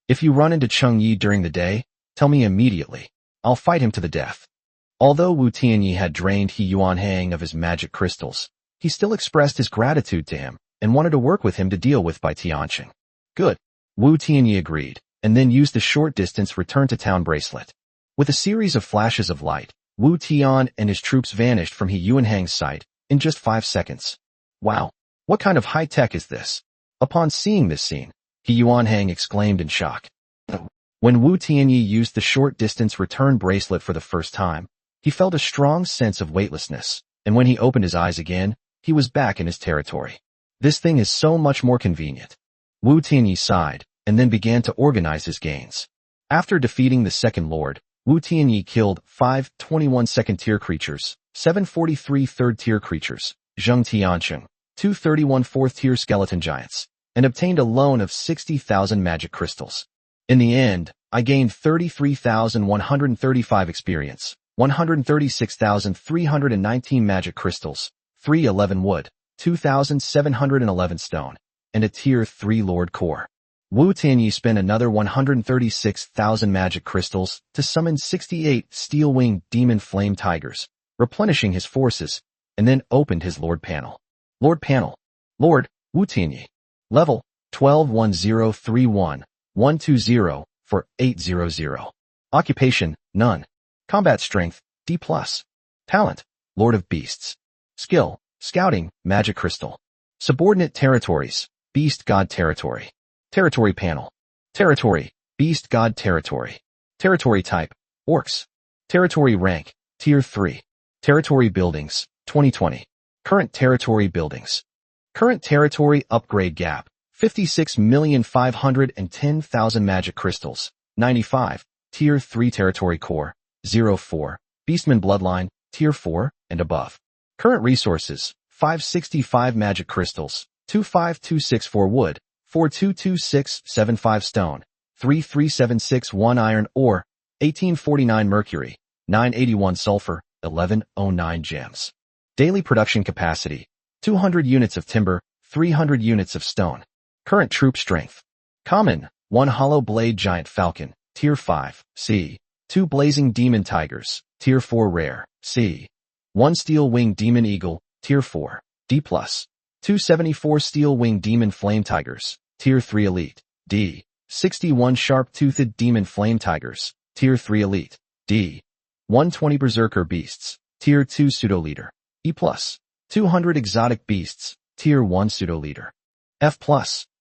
Speaker 1: If you run into Chung Yi during the day, tell me immediately. I'll fight him to the death. Although Wu Tianyi had drained He Yuanhang of his magic crystals, he still expressed his gratitude to him and wanted to work with him to deal with Bai Tiancheng. Good. Wu Tianyi agreed, and then used the short distance return to town bracelet. With a series of flashes of light, Wu Tian and his troops vanished from He Yuanhang's sight in just 5 seconds. Wow, what kind of high-tech is this? Upon seeing this scene, He Yuanhang exclaimed in shock. When Wu Tianyi used the short-distance return bracelet for the first time, he felt a strong sense of weightlessness, and when he opened his eyes again, he was back in his territory. This thing is so much more convenient. Wu Tianyi sighed, and then began to organize his gains. After defeating the second lord, Wu Tianyi killed 5 21 second-tier creatures, 7 43 third-tier creatures, Zheng Tiancheng, 2 31 fourth-tier skeleton giants, and obtained a loan of 60,000 magic crystals. In the end, I gained 33,135 experience, 136,319 magic crystals, 311 wood, 2,711 stone, and a tier 3 lord core. Wu Tianyi spent another 136,000 magic crystals to summon 68 steel-winged demon flame tigers, replenishing his forces, and then opened his Lord panel. Lord panel. Lord, Wu Tianyi. Level, 121031, 120 for 800. Occupation, none. Combat strength, D+. Talent, Lord of Beasts. Skill, Scouting, Magic Crystal. Subordinate territories, Beast God Territory. Territory panel. Territory, Beast God Territory. Territory type, Orcs. Territory rank, Tier 3. Territory buildings, 2020. Current territory buildings. Current territory upgrade gap, 56,510,000 magic crystals, 95. Tier 3 territory core, 04. Beastman bloodline, Tier 4 and above. Current resources, 565 magic crystals, 25264 wood, 422675 stone, 33761 iron ore, 1849 mercury, 981 sulfur, 1109 gems. Daily production capacity, 200 units of timber, 300 units of stone. Current troop strength. Common, 1 hollow blade giant falcon, Tier 5, C. 2 blazing demon tigers, Tier 4 rare, C. 1 steel-winged demon eagle, Tier 4, D+. 274 steel-winged demon flame tigers, Tier 3 elite, D. 61 sharp-toothed demon flame tigers, Tier 3 elite, D. 120 berserker beasts, Tier 2 pseudo-leader, E+. 200 exotic beasts, Tier 1 pseudo-leader, F+.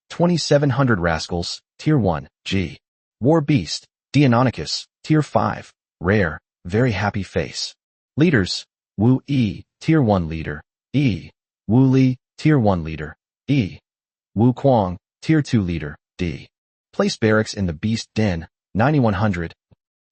Speaker 1: 2,700 rascals, Tier 1, G. War beast, Deinonychus, Tier 5, rare, very happy face. Leaders, Wu E, Tier 1 leader, E. Wu Li, Tier 1 leader, E. Wu Kuang, Tier 2 leader, D. Place barracks in the Beast Den, 9100.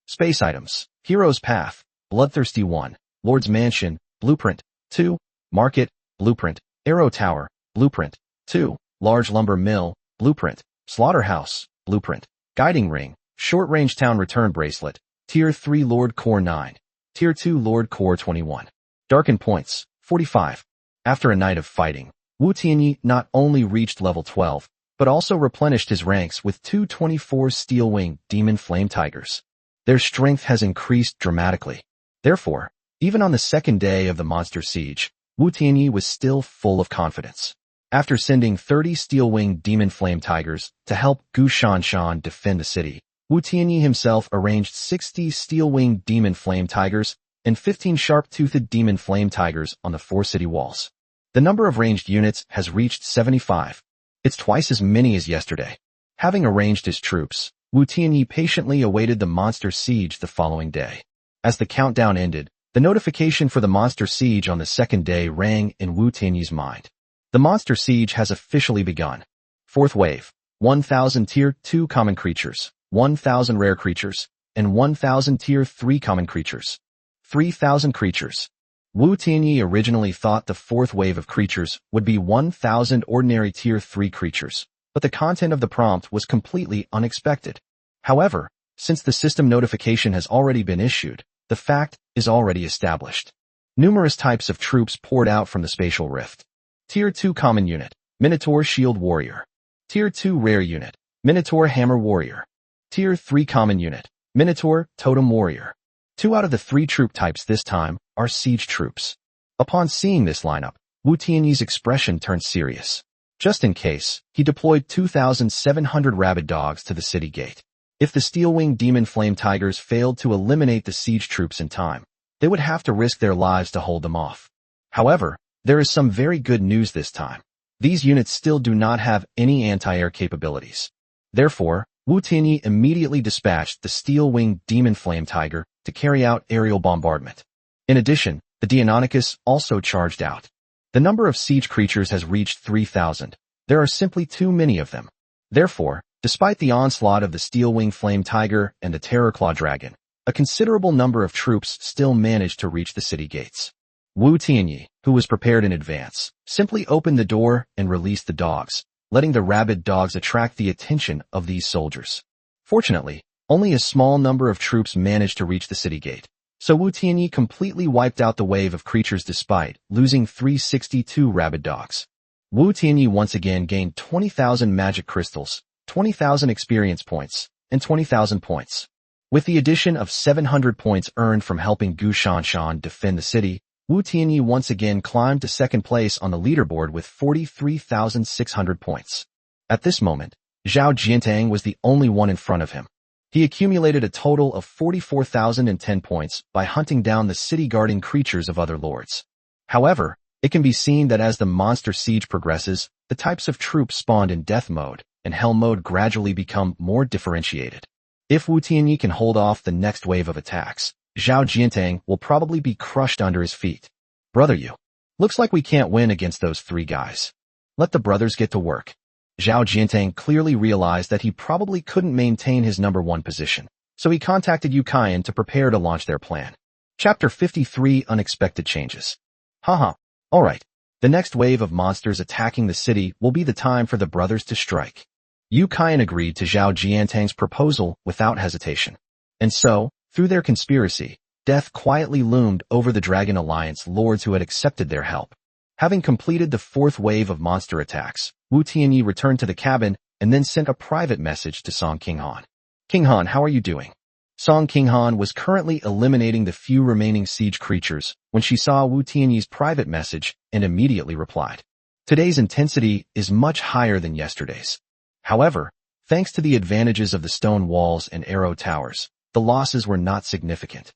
Speaker 1: Space items, Hero's Path, Bloodthirsty 1, Lord's Mansion, Blueprint, 2. Market, Blueprint, Arrow Tower, Blueprint, 2. Large Lumber Mill, Blueprint, Slaughterhouse, Blueprint, Guiding Ring, Short-Range Town Return Bracelet, Tier 3 Lord Core 9, Tier 2 Lord Core 21. Darkened Points, 45. After a night of fighting, Wu Tianyi not only reached level 12, but also replenished his ranks with 224 steel-winged demon flame tigers. Their strength has increased dramatically. Therefore, even on the second day of the monster siege, Wu Tianyi was still full of confidence. After sending 30 steel-winged demon flame tigers to help Gu Shanshan defend the city, Wu Tianyi himself arranged 60 steel-winged demon flame tigers and 15 sharp-toothed demon flame tigers on the 4 city walls. The number of ranged units has reached 75. It's twice as many as yesterday. Having arranged his troops, Wu Tianyi patiently awaited the monster siege the following day. As the countdown ended, the notification for the monster siege on the second day rang in Wu Tianyi's mind. The monster siege has officially begun. Fourth wave, 1,000 Tier 2 common creatures, 1,000 rare creatures, and 1,000 Tier 3 common creatures. 3,000 creatures. Wu Tianyi originally thought the fourth wave of creatures would be 1,000 ordinary Tier 3 creatures, but the content of the prompt was completely unexpected. However, since the system notification has already been issued, the fact is already established. Numerous types of troops poured out from the spatial rift. Tier 2 Common Unit, Minotaur Shield Warrior. Tier 2 Rare Unit, Minotaur Hammer Warrior. Tier 3 Common Unit, Minotaur Totem Warrior. 2 out of the 3 troop types this time are siege troops. Upon seeing this lineup, Wu Tianyi's expression turned serious. Just in case, he deployed 2,700 rabid dogs to the city gate. If the steel-winged demon flame tigers failed to eliminate the siege troops in time, they would have to risk their lives to hold them off. However, there is some very good news this time. These units still do not have any anti-air capabilities. Therefore, Wu Tianyi immediately dispatched the steel-winged demon flame tiger to carry out aerial bombardment. In addition, the Deinonychus also charged out. The number of siege creatures has reached 3,000. There are simply too many of them. Therefore, despite the onslaught of the steel-winged flame tiger and the terror-claw dragon, a considerable number of troops still managed to reach the city gates. Wu Tianyi, who was prepared in advance, simply opened the door and released the dogs, letting the rabid dogs attract the attention of these soldiers. Fortunately, only a small number of troops managed to reach the city gate, so Wu Tianyi completely wiped out the wave of creatures despite losing 362 rabid dogs. Wu Tianyi once again gained 20,000 magic crystals, 20,000 experience points, and 20,000 points. With the addition of 700 points earned from helping Gu Shanshan defend the city, Wu Tianyi once again climbed to second place on the leaderboard with 43,600 points. At this moment, Zhao Jiantang was the only one in front of him. He accumulated a total of 44,010 points by hunting down the city-guarding creatures of other lords. However, it can be seen that as the monster siege progresses, the types of troops spawned in death mode and hell mode gradually become more differentiated. If Wu Tianyi can hold off the next wave of attacks, Zhao Jiantang will probably be crushed under his feet. Brother you. Looks like we can't win against those three guys. Let the brothers get to work. Zhao Jiantang clearly realized that he probably couldn't maintain his number one position, so he contacted Yu Kaiyan to prepare to launch their plan. Chapter 53 Unexpected Changes. Haha. Alright. The next wave of monsters attacking the city will be the time for the brothers to strike. Yu Kaiyan agreed to Zhao Jiantang's proposal without hesitation. And so, through their conspiracy, death quietly loomed over the Dragon Alliance lords who had accepted their help. Having completed the fourth wave of monster attacks, Wu Tianyi returned to the cabin and then sent a private message to Song Qinghan. Qinghan, how are you doing? Song Qinghan was currently eliminating the few remaining siege creatures when she saw Wu Tianyi's private message and immediately replied. Today's intensity is much higher than yesterday's. However, thanks to the advantages of the stone walls and arrow towers, the losses were not significant.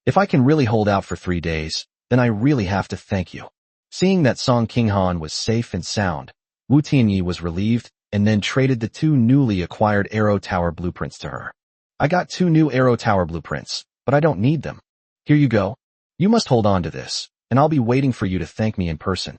Speaker 1: If I can really hold out for 3 days, then I really have to thank you. Seeing that Song Qinghan was safe and sound, Wu Tianyi was relieved and then traded the 2 newly acquired arrow tower blueprints to her. I got 2 new arrow tower blueprints, but I don't need them. Here you go. You must hold on to this, and I'll be waiting for you to thank me in person.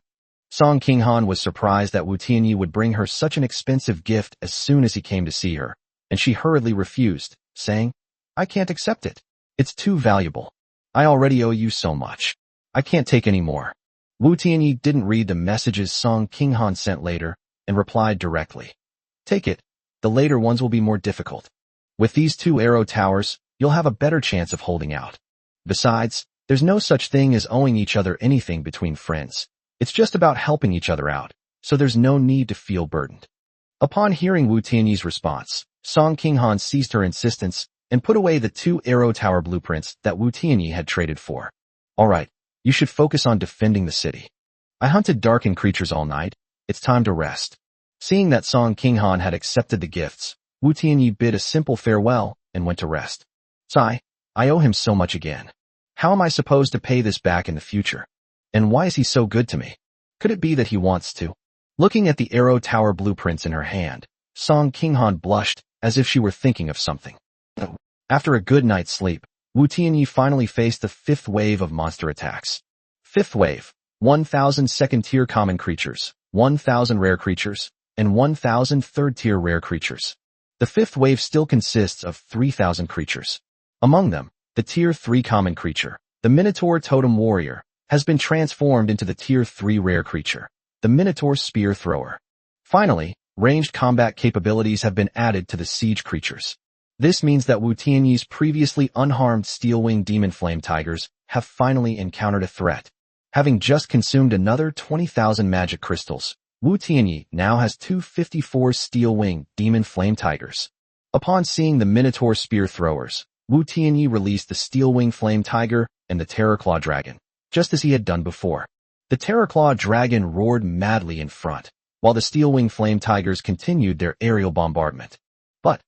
Speaker 1: Song Qinghan was surprised that Wu Tianyi would bring her such an expensive gift as soon as he came to see her, and she hurriedly refused, saying, I can't accept it. It's too valuable. I already owe you so much. I can't take any more. Wu Tianyi didn't read the messages Song Qinghan sent later and replied directly. Take it. The later ones will be more difficult. With these 2 arrow towers, you'll have a better chance of holding out. Besides, there's no such thing as owing each other anything between friends. It's just about helping each other out, so there's no need to feel burdened. Upon hearing Wu Tianyi's response, Song Qinghan ceased her insistence and put away the 2 arrow tower blueprints that Wu Tianyi had traded for. Alright, you should focus on defending the city. I hunted darkened creatures all night. It's time to rest. Seeing that Song Qinghan had accepted the gifts, Wu Tianyi bid a simple farewell and went to rest. Sigh, I owe him so much again. How am I supposed to pay this back in the future? And why is he so good to me? Could it be that he wants to? Looking at the arrow tower blueprints in her hand, Song Qinghan blushed as if she were thinking of something. After a good night's sleep, Wu Tianyi finally faced the 5th wave of monster attacks. 5th wave, 1,000 second-tier common creatures, 1,000 rare creatures, and 1,000 third-tier rare creatures. The 5th wave still consists of 3,000 creatures. Among them, the Tier 3 common creature, the Minotaur Totem Warrior, has been transformed into the Tier 3 rare creature, the Minotaur Spear Thrower. Finally, ranged combat capabilities have been added to the siege creatures. This means that Wu Tianyi's previously unharmed steel-winged demon flame tigers have finally encountered a threat. Having just consumed another 20,000 magic crystals, Wu Tianyi now has 254 steel-winged demon flame tigers. Upon seeing the Minotaur Spear Throwers, Wu Tianyi released the steel-winged flame tiger and the terror-claw dragon, just as he had done before. The terror-claw dragon roared madly in front, while the steel-winged flame tigers continued their aerial bombardment. But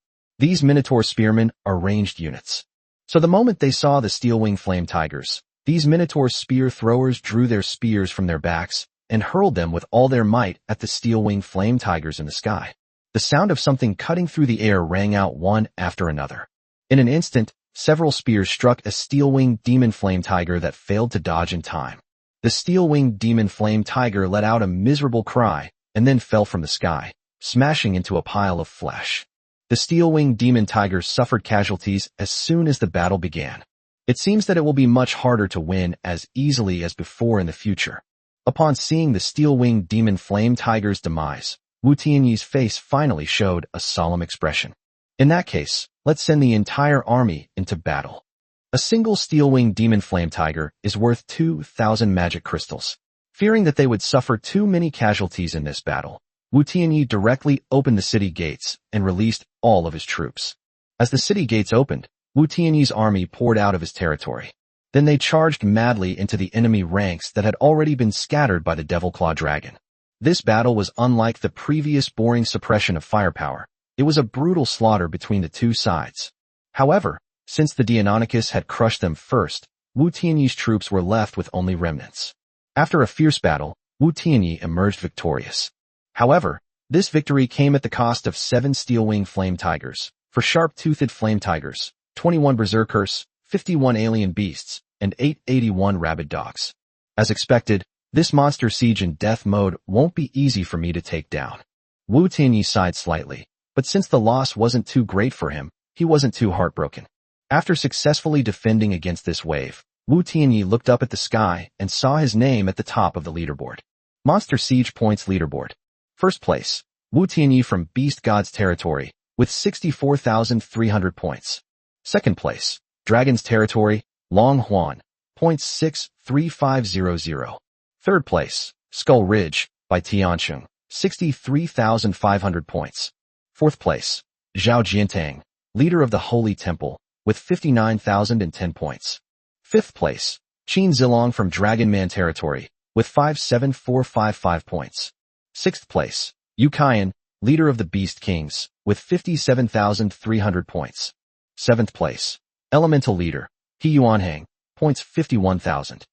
Speaker 1: These Minotaur spearmen are ranged units. So the moment they saw the steel-wing flame tigers, these Minotaur spear throwers drew their spears from their backs and hurled them with all their might at the steel-wing flame tigers in the sky. The sound of something cutting through the air rang out one after another. In an instant, several spears struck a steel-winged demon flame tiger that failed to dodge in time. The steel-winged demon flame tiger let out a miserable cry and then fell from the sky, smashing into a pile of flesh. The steel-winged demon tiger suffered casualties as soon as the battle began. It seems that it will be much harder to win as easily as before in the future. Upon seeing the steel-winged demon flame tiger's demise, Wu Tianyi's face finally showed a solemn expression. In that case, let's send the entire army into battle. A single steel-winged demon flame tiger is worth 2,000 magic crystals. Fearing that they would suffer too many casualties in this battle, Wu Tianyi directly opened the city gates and released all of his troops. As the city gates opened, Wu Tianyi's army poured out of his territory. Then they charged madly into the enemy ranks that had already been scattered by the Devil Claw Dragon. This battle was unlike the previous boring suppression of firepower. It was a brutal slaughter between the two sides. However, since the Deinonychus had crushed them first, Wu Tianyi's troops were left with only remnants. After a fierce battle, Wu Tianyi emerged victorious. However, this victory came at the cost of 7 steel-winged flame tigers, 4 sharp-toothed flame tigers, 21 berserkers, 51 alien beasts, and 881 rabid dogs. As expected, this monster siege in death mode won't be easy for me to take down. Wu Tianyi sighed slightly, but since the loss wasn't too great for him, he wasn't too heartbroken. After successfully defending against this wave, Wu Tianyi looked up at the sky and saw his name at the top of the leaderboard. Monster Siege Points Leaderboard. First place, Wu Tianyi from Beast God's territory, with 64,300 points. Second place, Dragon's Territory, Long Huan, points 63500. Third place, Skull Ridge, by Tiancheng, 63,500 points. Fourth place, Zhao Jiantang, leader of the Holy Temple, with 59,010 points. Fifth place, Qin Zilong from Dragon Man Territory, with 57455 points. Sixth place, Yu Qian, leader of the Beast Kings, with 57,300 points. Seventh place, Elemental Leader, He Yuanhang, points 51,000.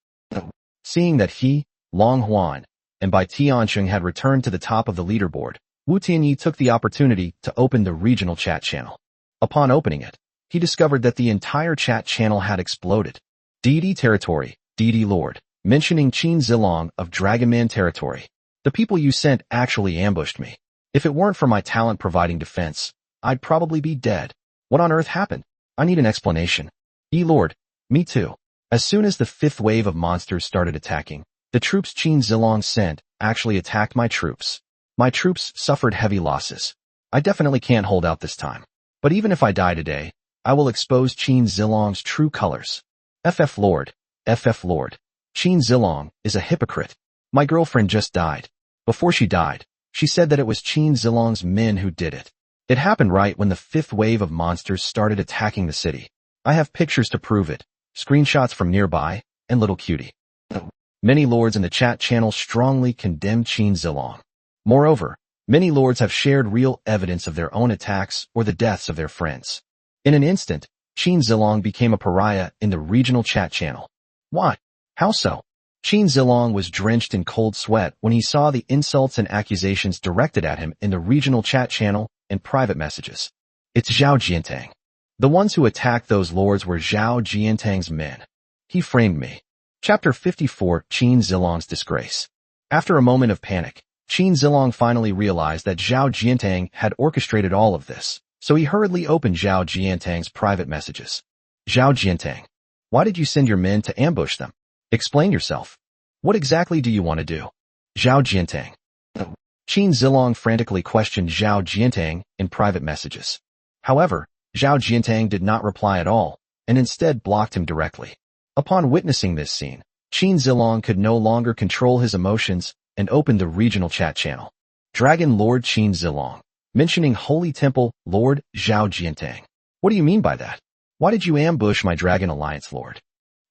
Speaker 1: Seeing that he, Long Huan, and Bai Tiancheng had returned to the top of the leaderboard, Wu Tianyi took the opportunity to open the regional chat channel. Upon opening it, he discovered that the entire chat channel had exploded. DD Territory, DD Lord, mentioning Qin Zilong of Dragon Man Territory. The people you sent actually ambushed me. If it weren't for my talent providing defense, I'd probably be dead. What on earth happened? I need an explanation. Lord, me too. As soon as the fifth wave of monsters started attacking, the troops Qin Zilong sent actually attacked my troops. My troops suffered heavy losses. I definitely can't hold out this time. But even if I die today, I will expose Qin Zilong's true colors. FF Lord. Qin Zilong is a hypocrite. My girlfriend just died. Before she died, she said that it was Qin Zilong's men who did it. It happened right when the fifth wave of monsters started attacking the city. I have pictures to prove it, screenshots from nearby, and little cutie. Many lords in the chat channel strongly condemned Qin Zilong. Moreover, many lords have shared real evidence of their own attacks or the deaths of their friends. In an instant, Qin Zilong became a pariah in the regional chat channel. What? How so? Qin Zilong was drenched in cold sweat when he saw the insults and accusations directed at him in the regional chat channel and private messages. It's Zhao Jiantang. The ones who attacked those lords were Zhao Jiantang's men. He framed me. Chapter 54, Qin Zilong's Disgrace. After a moment of panic, Qin Zilong finally realized that Zhao Jiantang had orchestrated all of this, so he hurriedly opened Zhao Jiantang's private messages. Zhao Jiantang, why did you send your men to ambush them? Explain yourself. What exactly do you want to do? Zhao Jiantang. Qin Zilong frantically questioned Zhao Jiantang in private messages. However, Zhao Jiantang did not reply at all, and instead blocked him directly. Upon witnessing this scene, Qin Zilong could no longer control his emotions and opened the regional chat channel. Dragon Lord Qin Zilong, mentioning Holy Temple Lord Zhao Jiantang. What do you mean by that? Why did you ambush my Dragon Alliance Lord?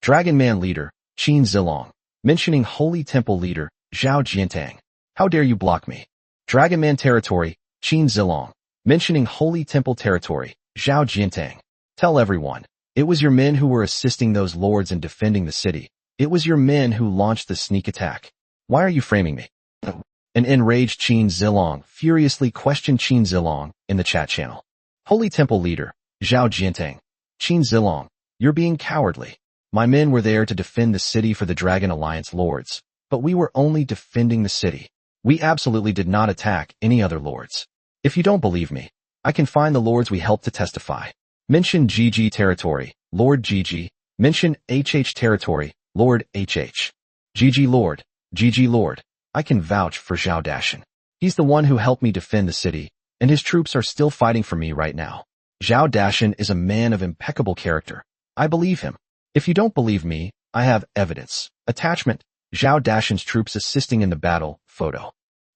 Speaker 1: Dragon Man Leader, Qin Zilong, mentioning Holy Temple Leader, Zhao Jiantang. How dare you block me? Dragon Man Territory, Qin Zilong, mentioning Holy Temple Territory, Zhao Jiantang. Tell everyone. It was your men who were assisting those lords in defending the city. It was your men who launched the sneak attack. Why are you framing me? An enraged Qin Zilong furiously questioned Qin Zilong in the chat channel. Holy Temple leader, Zhao Jiantang. Qin Zilong, you're being cowardly. My men were there to defend the city for the Dragon Alliance lords, but we were only defending the city. We absolutely did not attack any other lords. If you don't believe me, I can find the lords we helped to testify. Mention GG territory, Lord GG. Mention HH territory, Lord HH. GG Lord, GG Lord. I can vouch for Zhao Dashan. He's the one who helped me defend the city, and his troops are still fighting for me right now. Zhao Dashan is a man of impeccable character. I believe him. If you don't believe me, I have evidence. Attachment. Zhao Dashan's troops assisting in the battle. Photo.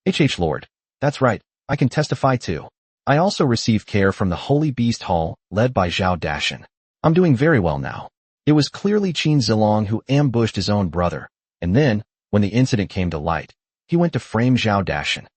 Speaker 1: HH Lord. That's right. I can testify too. I also received care from the Holy Beast Hall, led by Zhao Dashan. I'm doing very well now. It was clearly Qin Zilong who ambushed his own brother, and then, when the incident came to light, he went to frame Zhao Dashan.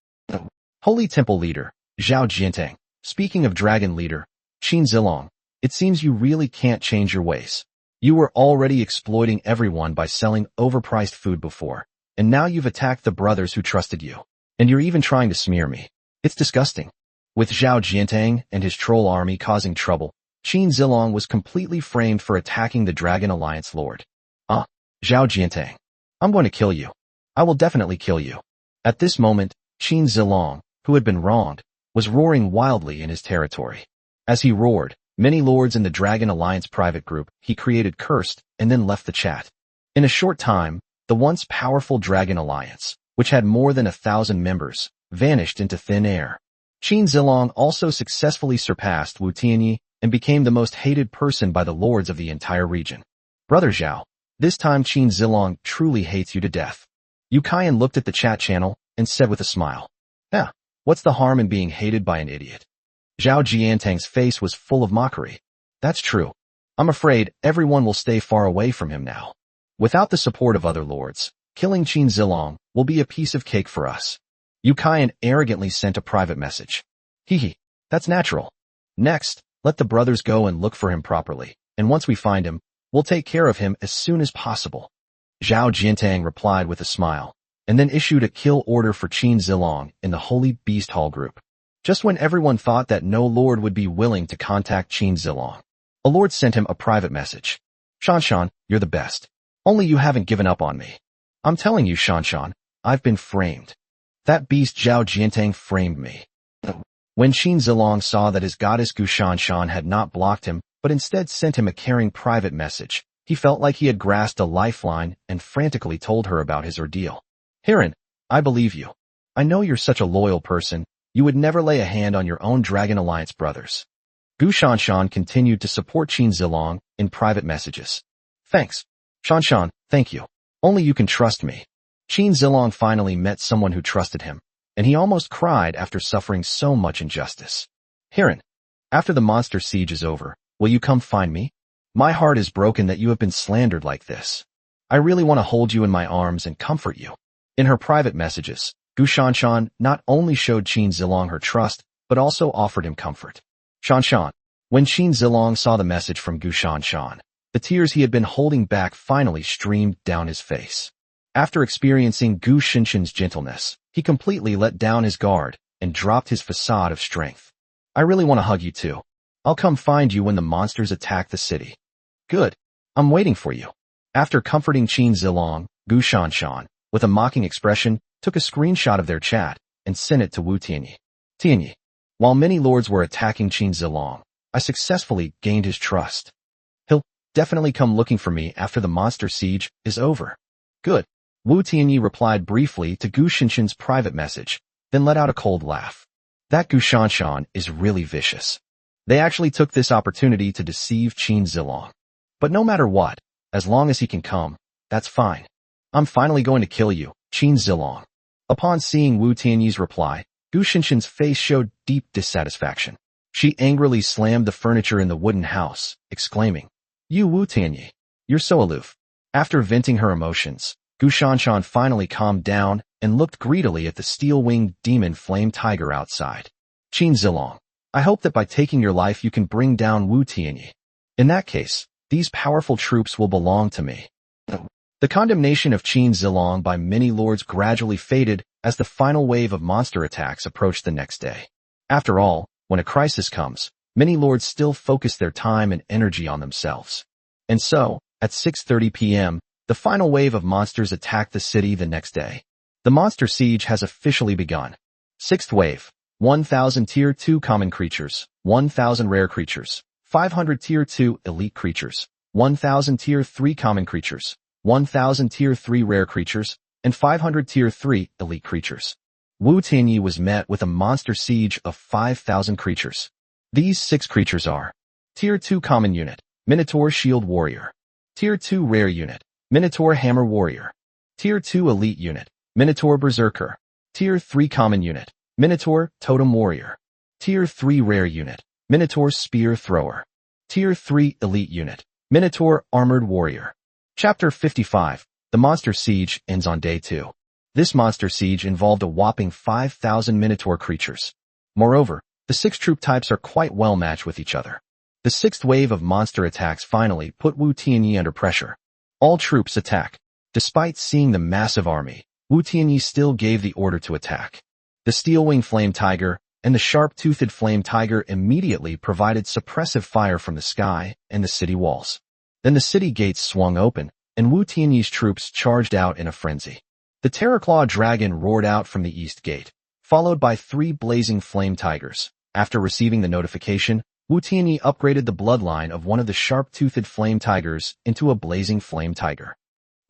Speaker 1: Holy Temple leader, Zhao Jiantang. Speaking of dragon leader, Qin Zilong, it seems you really can't change your ways. You were already exploiting everyone by selling overpriced food before, and now you've attacked the brothers who trusted you. And you're even trying to smear me. It's disgusting. With Zhao Jiantang and his troll army causing trouble, Qin Zilong was completely framed for attacking the Dragon Alliance Lord. Zhao Jiantang. I'm going to kill you. I will definitely kill you. At this moment, Qin Zilong, who had been wronged, was roaring wildly in his territory. As he roared, many lords in the Dragon Alliance private group he created cursed and then left the chat. In a short time, the once powerful Dragon Alliance, which had more than 1,000 members, vanished into thin air. Qin Zilong also successfully surpassed Wu Tianyi and became the most hated person by the lords of the entire region. Brother Zhao, this time Qin Zilong truly hates you to death. Yu Kaiyan looked at the chat channel and said with a smile, what's the harm in being hated by an idiot? Zhao Jiantang's face was full of mockery. That's true. I'm afraid everyone will stay far away from him now. Without the support of other lords, killing Qin Zilong will be a piece of cake for us. Yu Kaiyan arrogantly sent a private message. That's natural. Next, let the brothers go and look for him properly, and once we find him, we'll take care of him as soon as possible. Zhao Jiantang replied with a smile, and then issued a kill order for Qin Zilong in the Holy Beast Hall group. Just when everyone thought that no lord would be willing to contact Qin Zilong, a lord sent him a private message. Shanshan, you're the best. Only you haven't given up on me. I'm telling you, Shanshan, I've been framed. That beast Zhao Jiantang framed me. When Qin Zilong saw that his goddess Gu Shanshan had not blocked him, but instead sent him a caring private message, he felt like he had grasped a lifeline and frantically told her about his ordeal. Hiran, I believe you. I know you're such a loyal person. You would never lay a hand on your own Dragon Alliance brothers. Gu Shanshan continued to support Qin Zilong in private messages. Thanks. Shanshan, thank you. Only you can trust me. Qin Zilong finally met someone who trusted him, and he almost cried after suffering so much injustice. Hiran, after the monster siege is over, will you come find me? My heart is broken that you have been slandered like this. I really want to hold you in my arms and comfort you. In her private messages, Gu Shanshan not only showed Qin Zilong her trust, but also offered him comfort. Shanshan. When Qin Zilong saw the message from Gu Shanshan, the tears he had been holding back finally streamed down his face. After experiencing Gu Shanshan's gentleness, he completely let down his guard and dropped his facade of strength. I really want to hug you too. I'll come find you when the monsters attack the city. Good. I'm waiting for you. After comforting Qin Zilong, Gu Shanshan, with a mocking expression, took a screenshot of their chat and sent it to Wu Tianyi. Tianyi. While many lords were attacking Qin Zilong, I successfully gained his trust. He'll definitely come looking for me after the monster siege is over. Good. Wu Tianyi replied briefly to Gu Shanshan's private message, then let out a cold laugh. That Gu Shanshan is really vicious. They actually took this opportunity to deceive Qin Zilong. But no matter what, as long as he can come, that's fine. I'm finally going to kill you, Qin Zilong. Upon seeing Wu Tianyi's reply, Gu Shanshan's face showed deep dissatisfaction. She angrily slammed the furniture in the wooden house, exclaiming, You Wu Tianyi, you're so aloof. After venting her emotions, Gu Shanshan finally calmed down and looked greedily at the steel-winged demon flame tiger outside. Qin Zilong, I hope that by taking your life you can bring down Wu Tianyi. In that case, these powerful troops will belong to me. The condemnation of Qin Zilong by many lords gradually faded as the final wave of monster attacks approached the next day. After all, when a crisis comes, many lords still focus their time and energy on themselves. And so, at 6:30 p.m., the final wave of monsters attacked the city the next day. The monster siege has officially begun. Sixth wave, 1,000 Tier 2 common creatures, 1,000 rare creatures, 500 Tier 2 elite creatures, 1,000 Tier 3 common creatures, 1,000 Tier 3 rare creatures, and 500 Tier 3 elite creatures. Wu Tianyi was met with a monster siege of 5,000 creatures. These 6 creatures are Tier 2 common unit, Minotaur Shield Warrior. Tier 2 rare unit, Minotaur Hammer Warrior. Tier 2 elite unit, Minotaur Berserker. Tier 3 common unit, Minotaur Totem Warrior. Tier 3 rare unit, Minotaur Spear Thrower. Tier 3 elite unit, Minotaur Armored Warrior. Chapter 55. The Monster Siege ends on day 2. This monster siege involved a whopping 5,000 Minotaur creatures. Moreover, the 6 troop types are quite well matched with each other. The 6th wave of monster attacks finally put Wu Tianyi under pressure. All troops attack. Despite seeing the massive army, Wu Tianyi still gave the order to attack. The Steel-Wing Flame Tiger and the Sharp-Toothed Flame Tiger immediately provided suppressive fire from the sky and the city walls. Then the city gates swung open, and Wu Tianyi's troops charged out in a frenzy. The Terrorclaw Dragon roared out from the east gate, followed by 3 blazing flame tigers. After receiving the notification, Wu Tianyi upgraded the bloodline of one of the sharp-toothed flame tigers into a blazing flame tiger.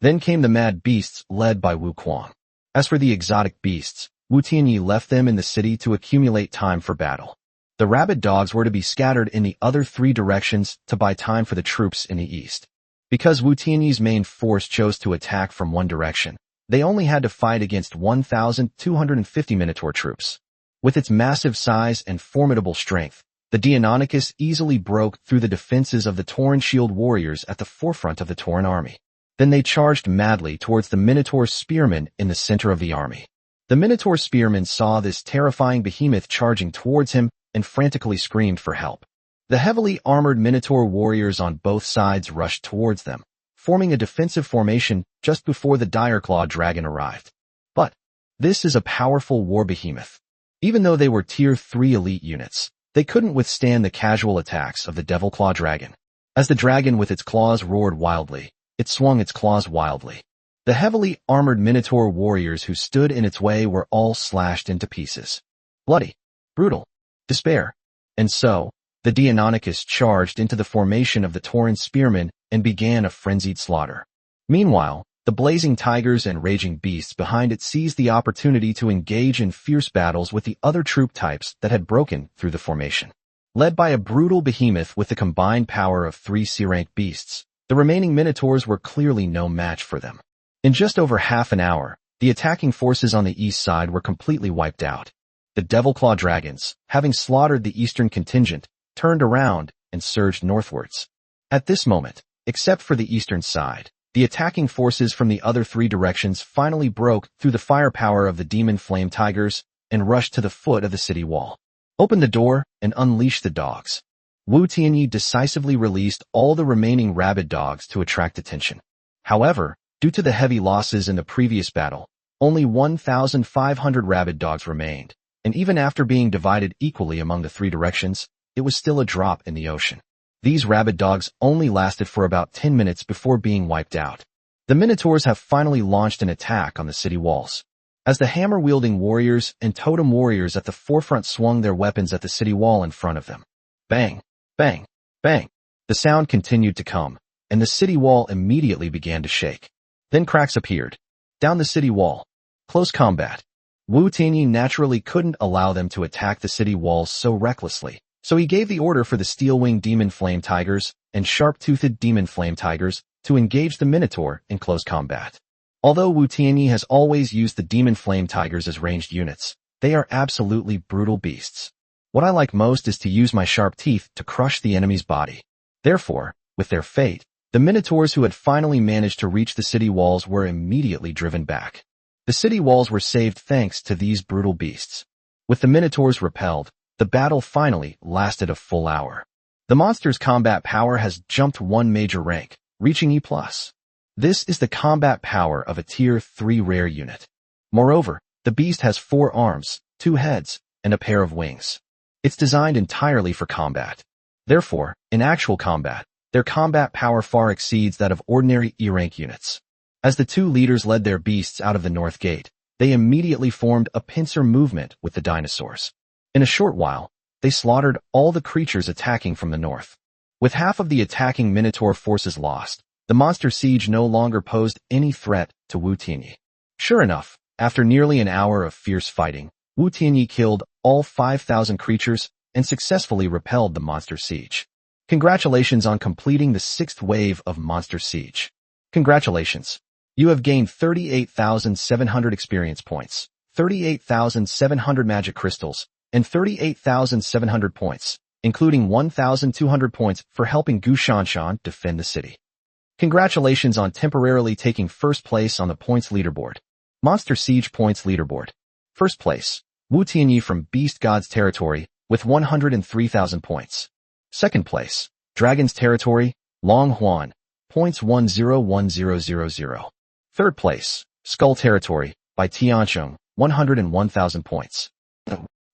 Speaker 1: Then came the mad beasts led by Wu Kuang. As for the exotic beasts, Wu Tianyi left them in the city to accumulate time for battle. The rabid dogs were to be scattered in the other 3 directions to buy time for the troops in the east. Because Wu Tianyi's main force chose to attack from one direction, they only had to fight against 1,250 Minotaur troops. With its massive size and formidable strength, the Deinonychus easily broke through the defenses of the Tauren shield warriors at the forefront of the Tauren army. Then they charged madly towards the Minotaur spearmen in the center of the army. The Minotaur spearmen saw this terrifying behemoth charging towards him and frantically screamed for help. The heavily armored Minotaur warriors on both sides rushed towards them, forming a defensive formation just before the Direclaw Dragon arrived. But this is a powerful war behemoth. Even though they were Tier 3 elite units, they couldn't withstand the casual attacks of the Devilclaw Dragon. As the dragon with its claws roared wildly, it swung its claws wildly. The heavily armored Minotaur warriors who stood in its way were all slashed into pieces. Bloody, brutal, despair. And so, the Deinonychus charged into the formation of the Tauren spearmen and began a frenzied slaughter. Meanwhile, the blazing tigers and raging beasts behind it seized the opportunity to engage in fierce battles with the other troop types that had broken through the formation. Led by a brutal behemoth with the combined power of 3 C-rank beasts, the remaining Minotaurs were clearly no match for them. In just over half an hour, the attacking forces on the east side were completely wiped out. The Devilclaw Dragons, having slaughtered the eastern contingent, turned around and surged northwards. At this moment, except for the eastern side, the attacking forces from the other 3 directions finally broke through the firepower of the demon flame tigers and rushed to the foot of the city wall. Open the door and unleash the dogs. Wu Tianyi decisively released all the remaining rabid dogs to attract attention. However, due to the heavy losses in the previous battle, only 1,500 rabid dogs remained, and even after being divided equally among the 3 directions, it was still a drop in the ocean. These rabid dogs only lasted for about 10 minutes before being wiped out. The Minotaurs have finally launched an attack on the city walls. As the hammer-wielding warriors and totem warriors at the forefront swung their weapons at the city wall in front of them. Bang, bang, bang. The sound continued to come, and the city wall immediately began to shake. Then cracks appeared. Down the city wall. Close combat. Wu Tianyi naturally couldn't allow them to attack the city walls so recklessly. So he gave the order for the Steel-Wing Demon Flame Tigers and Sharp-Toothed Demon Flame Tigers to engage the Minotaur in close combat. Although Wu Tianyi has always used the Demon Flame Tigers as ranged units, they are absolutely brutal beasts. What I like most is to use my sharp teeth to crush the enemy's body. Therefore, with their fate, the Minotaurs who had finally managed to reach the city walls were immediately driven back. The city walls were saved thanks to these brutal beasts. With the Minotaurs repelled, The battle finally lasted a full hour. The monster's combat power has jumped one major rank, reaching E+. This is the combat power of a Tier 3 rare unit. Moreover, the beast has 4 arms, 2 heads, and a pair of wings. It's designed entirely for combat. Therefore, in actual combat, their combat power far exceeds that of ordinary E-rank units. As the 2 leaders led their beasts out of the north gate, they immediately formed a pincer movement with the dinosaurs. In a short while, they slaughtered all the creatures attacking from the north. With half of the attacking Minotaur forces lost, the monster siege no longer posed any threat to Wu Tianyi. Sure enough, after nearly an hour of fierce fighting, Wu Tianyi killed all 5,000 creatures and successfully repelled the monster siege. Congratulations on completing the 6th wave of monster siege. Congratulations. You have gained 38,700 experience points, 38,700 magic crystals, and 38,700 points, including 1,200 points for helping Gu Shanshan defend the city. Congratulations on temporarily taking first place on the points leaderboard. Monster Siege Points Leaderboard. First place, Wu Tianyi from Beast God's Territory with 103,000 points. Second place, Dragon's Territory, Long Huan, points 101000. Third place, Skull Territory by Tiancheng, 101,000 points.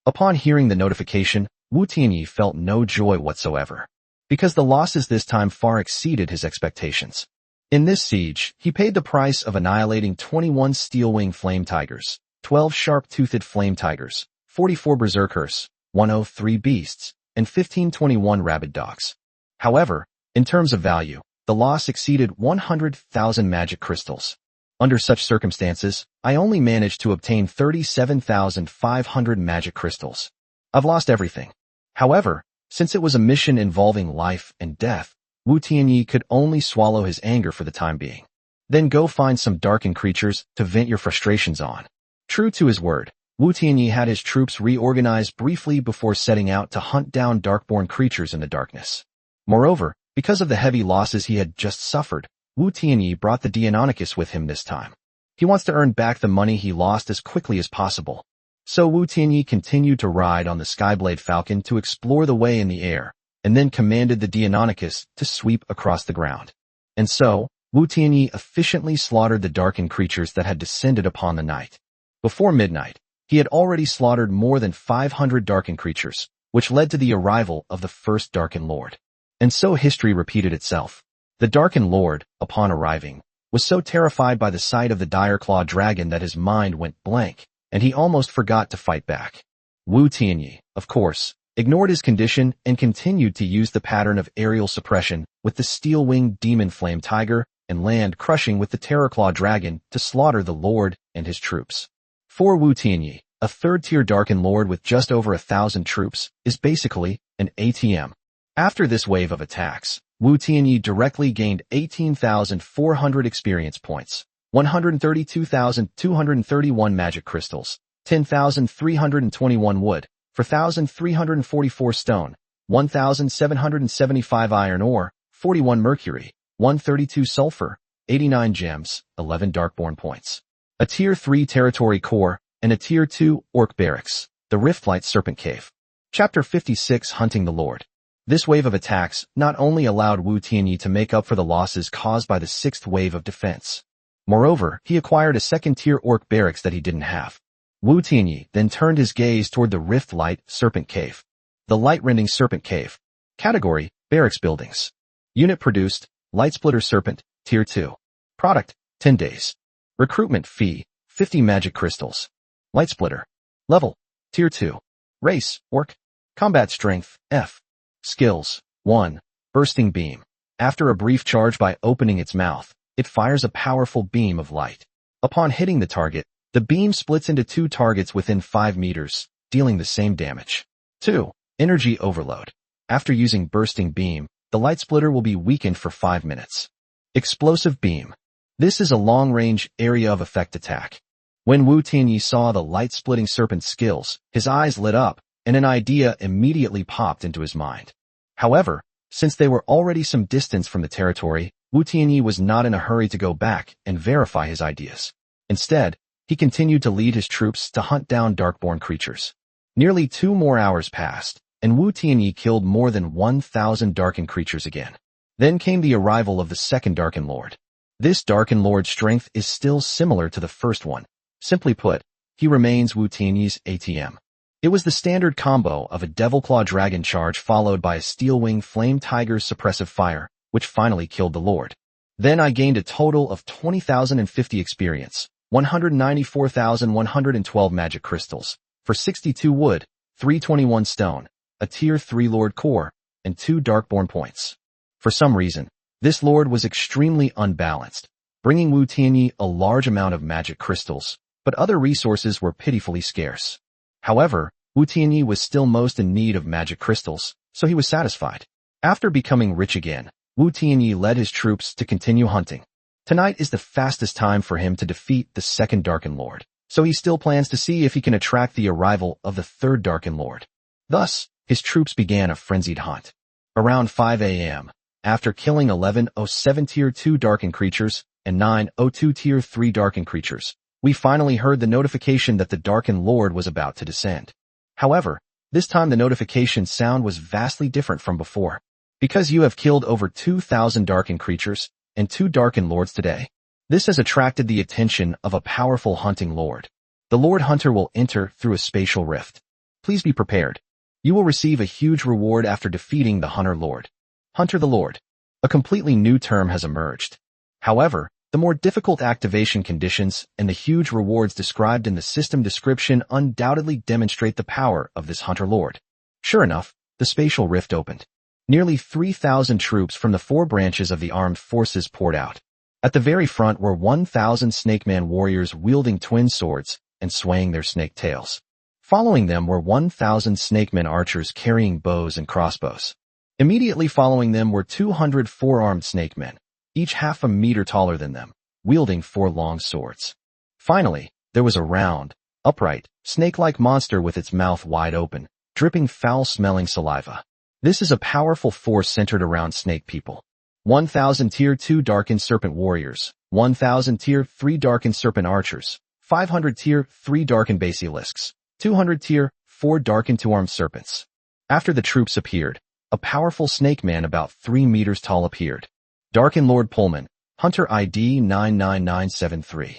Speaker 1: Upon hearing the notification, Wu Tianyi felt no joy whatsoever, because the losses this time far exceeded his expectations. In this siege, he paid the price of annihilating 21 steel-wing flame tigers, 12 sharp-toothed flame tigers, 44 berserkers, 103 beasts, and 1521 rabid dogs. However, in terms of value, the loss exceeded 100,000 magic crystals. Under such circumstances, I only managed to obtain 37,500 magic crystals. I've lost everything. However, since it was a mission involving life and death, Wu Tianyi could only swallow his anger for the time being. Then go find some darkened creatures to vent your frustrations on. True to his word, Wu Tianyi had his troops reorganized briefly before setting out to hunt down darkborn creatures in the darkness. Moreover, because of the heavy losses he had just suffered, Wu Tianyi brought the Deinonychus with him this time. He wants to earn back the money he lost as quickly as possible. So Wu Tianyi continued to ride on the Skyblade Falcon to explore the way in the air, and then commanded the Deinonychus to sweep across the ground. And so, Wu Tianyi efficiently slaughtered the darkened creatures that had descended upon the night. Before midnight, he had already slaughtered more than 500 darkened creatures, which led to the arrival of the first Darkened Lord. And so history repeated itself. The Darkened Lord, upon arriving, was so terrified by the sight of the dire-clawed dragon that his mind went blank, and he almost forgot to fight back. Wu Tianyi, of course, ignored his condition and continued to use the pattern of aerial suppression with the steel-winged demon flame tiger and land crushing with the terror-claw dragon to slaughter the Lord and his troops. For Wu Tianyi, a third-tier Darkened Lord with just over 1,000 troops is basically an ATM. After this wave of attacks, Wu Tianyi directly gained 18,400 experience points, 132,231 magic crystals, 10,321 wood, 4,344 stone, 1,775 iron ore, 41 mercury, 132 sulfur, 89 gems, 11 darkborn points. A Tier 3 territory core, and a Tier 2 orc barracks, the Riftlight Serpent Cave. Chapter 56 Hunting the Lord. This wave of attacks not only allowed Wu Tianyi to make up for the losses caused by the 6th wave of defense. Moreover, he acquired a second-tier orc barracks that he didn't have. Wu Tianyi then turned his gaze toward the Riftlight Serpent Cave. The Light-Rending Serpent Cave. Category, Barracks Buildings. Unit produced, Lightsplitter Serpent, Tier 2. Product, 10 days. Recruitment fee, 50 magic crystals. Lightsplitter. Level, Tier 2. Race, Orc. Combat Strength, F. Skills, 1. Bursting Beam. After a brief charge by opening its mouth, it fires a powerful beam of light. Upon hitting the target, the beam splits into 2 targets within 5 meters, dealing the same damage. 2. Energy Overload. After using Bursting Beam, the light splitter will be weakened for 5 minutes. Explosive Beam. This is a long-range area of effect attack. When Wu Tianyi saw the light-splitting serpent's skills, his eyes lit up, and an idea immediately popped into his mind. However, since they were already some distance from the territory, Wu Tianyi was not in a hurry to go back and verify his ideas. Instead, he continued to lead his troops to hunt down darkborn creatures. Nearly 2 more hours passed, and Wu Tianyi killed more than 1,000 Darkin creatures again. Then came the arrival of the second Darkin Lord. This Darkin Lord's strength is still similar to the first one. Simply put, he remains Wu Tianyi's ATM. It was the standard combo of a Devilclaw Dragon charge followed by a Steelwing Flame Tiger's suppressive fire, which finally killed the Lord. Then I gained a total of 20,050 experience, 194,112 magic crystals, for 62 wood, 321 stone, a tier 3 Lord core, and 2 Darkborn points. For some reason, this Lord was extremely unbalanced, bringing Wu Tianyi a large amount of magic crystals, but other resources were pitifully scarce. However, Wu Tianyi was still most in need of magic crystals, so he was satisfied. After becoming rich again, Wu Tianyi led his troops to continue hunting. Tonight is the fastest time for him to defeat the second Darkin Lord, so he still plans to see if he can attract the arrival of the third Darkin Lord. Thus, his troops began a frenzied hunt. Around 5 a.m., after killing 1107 Tier 2 Darkin creatures and 902 Tier 3 Darkin creatures, we finally heard the notification that the Darkin Lord was about to descend. However, this time the notification sound was vastly different from before. Because you have killed over 2,000 Darkin creatures and 2 Darkin Lords today, this has attracted the attention of a powerful hunting Lord. The Lord Hunter will enter through a spatial rift. Please be prepared. You will receive a huge reward after defeating the Hunter Lord. Hunter the Lord. A completely new term has emerged. However, the more difficult activation conditions and the huge rewards described in the system description undoubtedly demonstrate the power of this Hunter Lord. Sure enough, the spatial rift opened. Nearly 3,000 troops from the 4 branches of the armed forces poured out. At the very front were 1,000 Snakeman warriors wielding twin swords and swaying their snake tails. Following them were 1,000 Snakemen archers carrying bows and crossbows. Immediately following them were 200 4-armed Snakemen, each half a meter taller than them, wielding 4 long swords. Finally, there was a round, upright, snake-like monster with its mouth wide open, dripping foul-smelling saliva. This is a powerful force centered around snake people. 1,000 Tier 2 Darkened Serpent warriors, 1,000 Tier 3 Darkened Serpent archers, 500 Tier 3 Darkened basilisks, 200 Tier 4 Darkened 2-armed serpents. After the troops appeared, a powerful snake man about 3 meters tall appeared. Darkin Lord Pullman, Hunter ID 99973.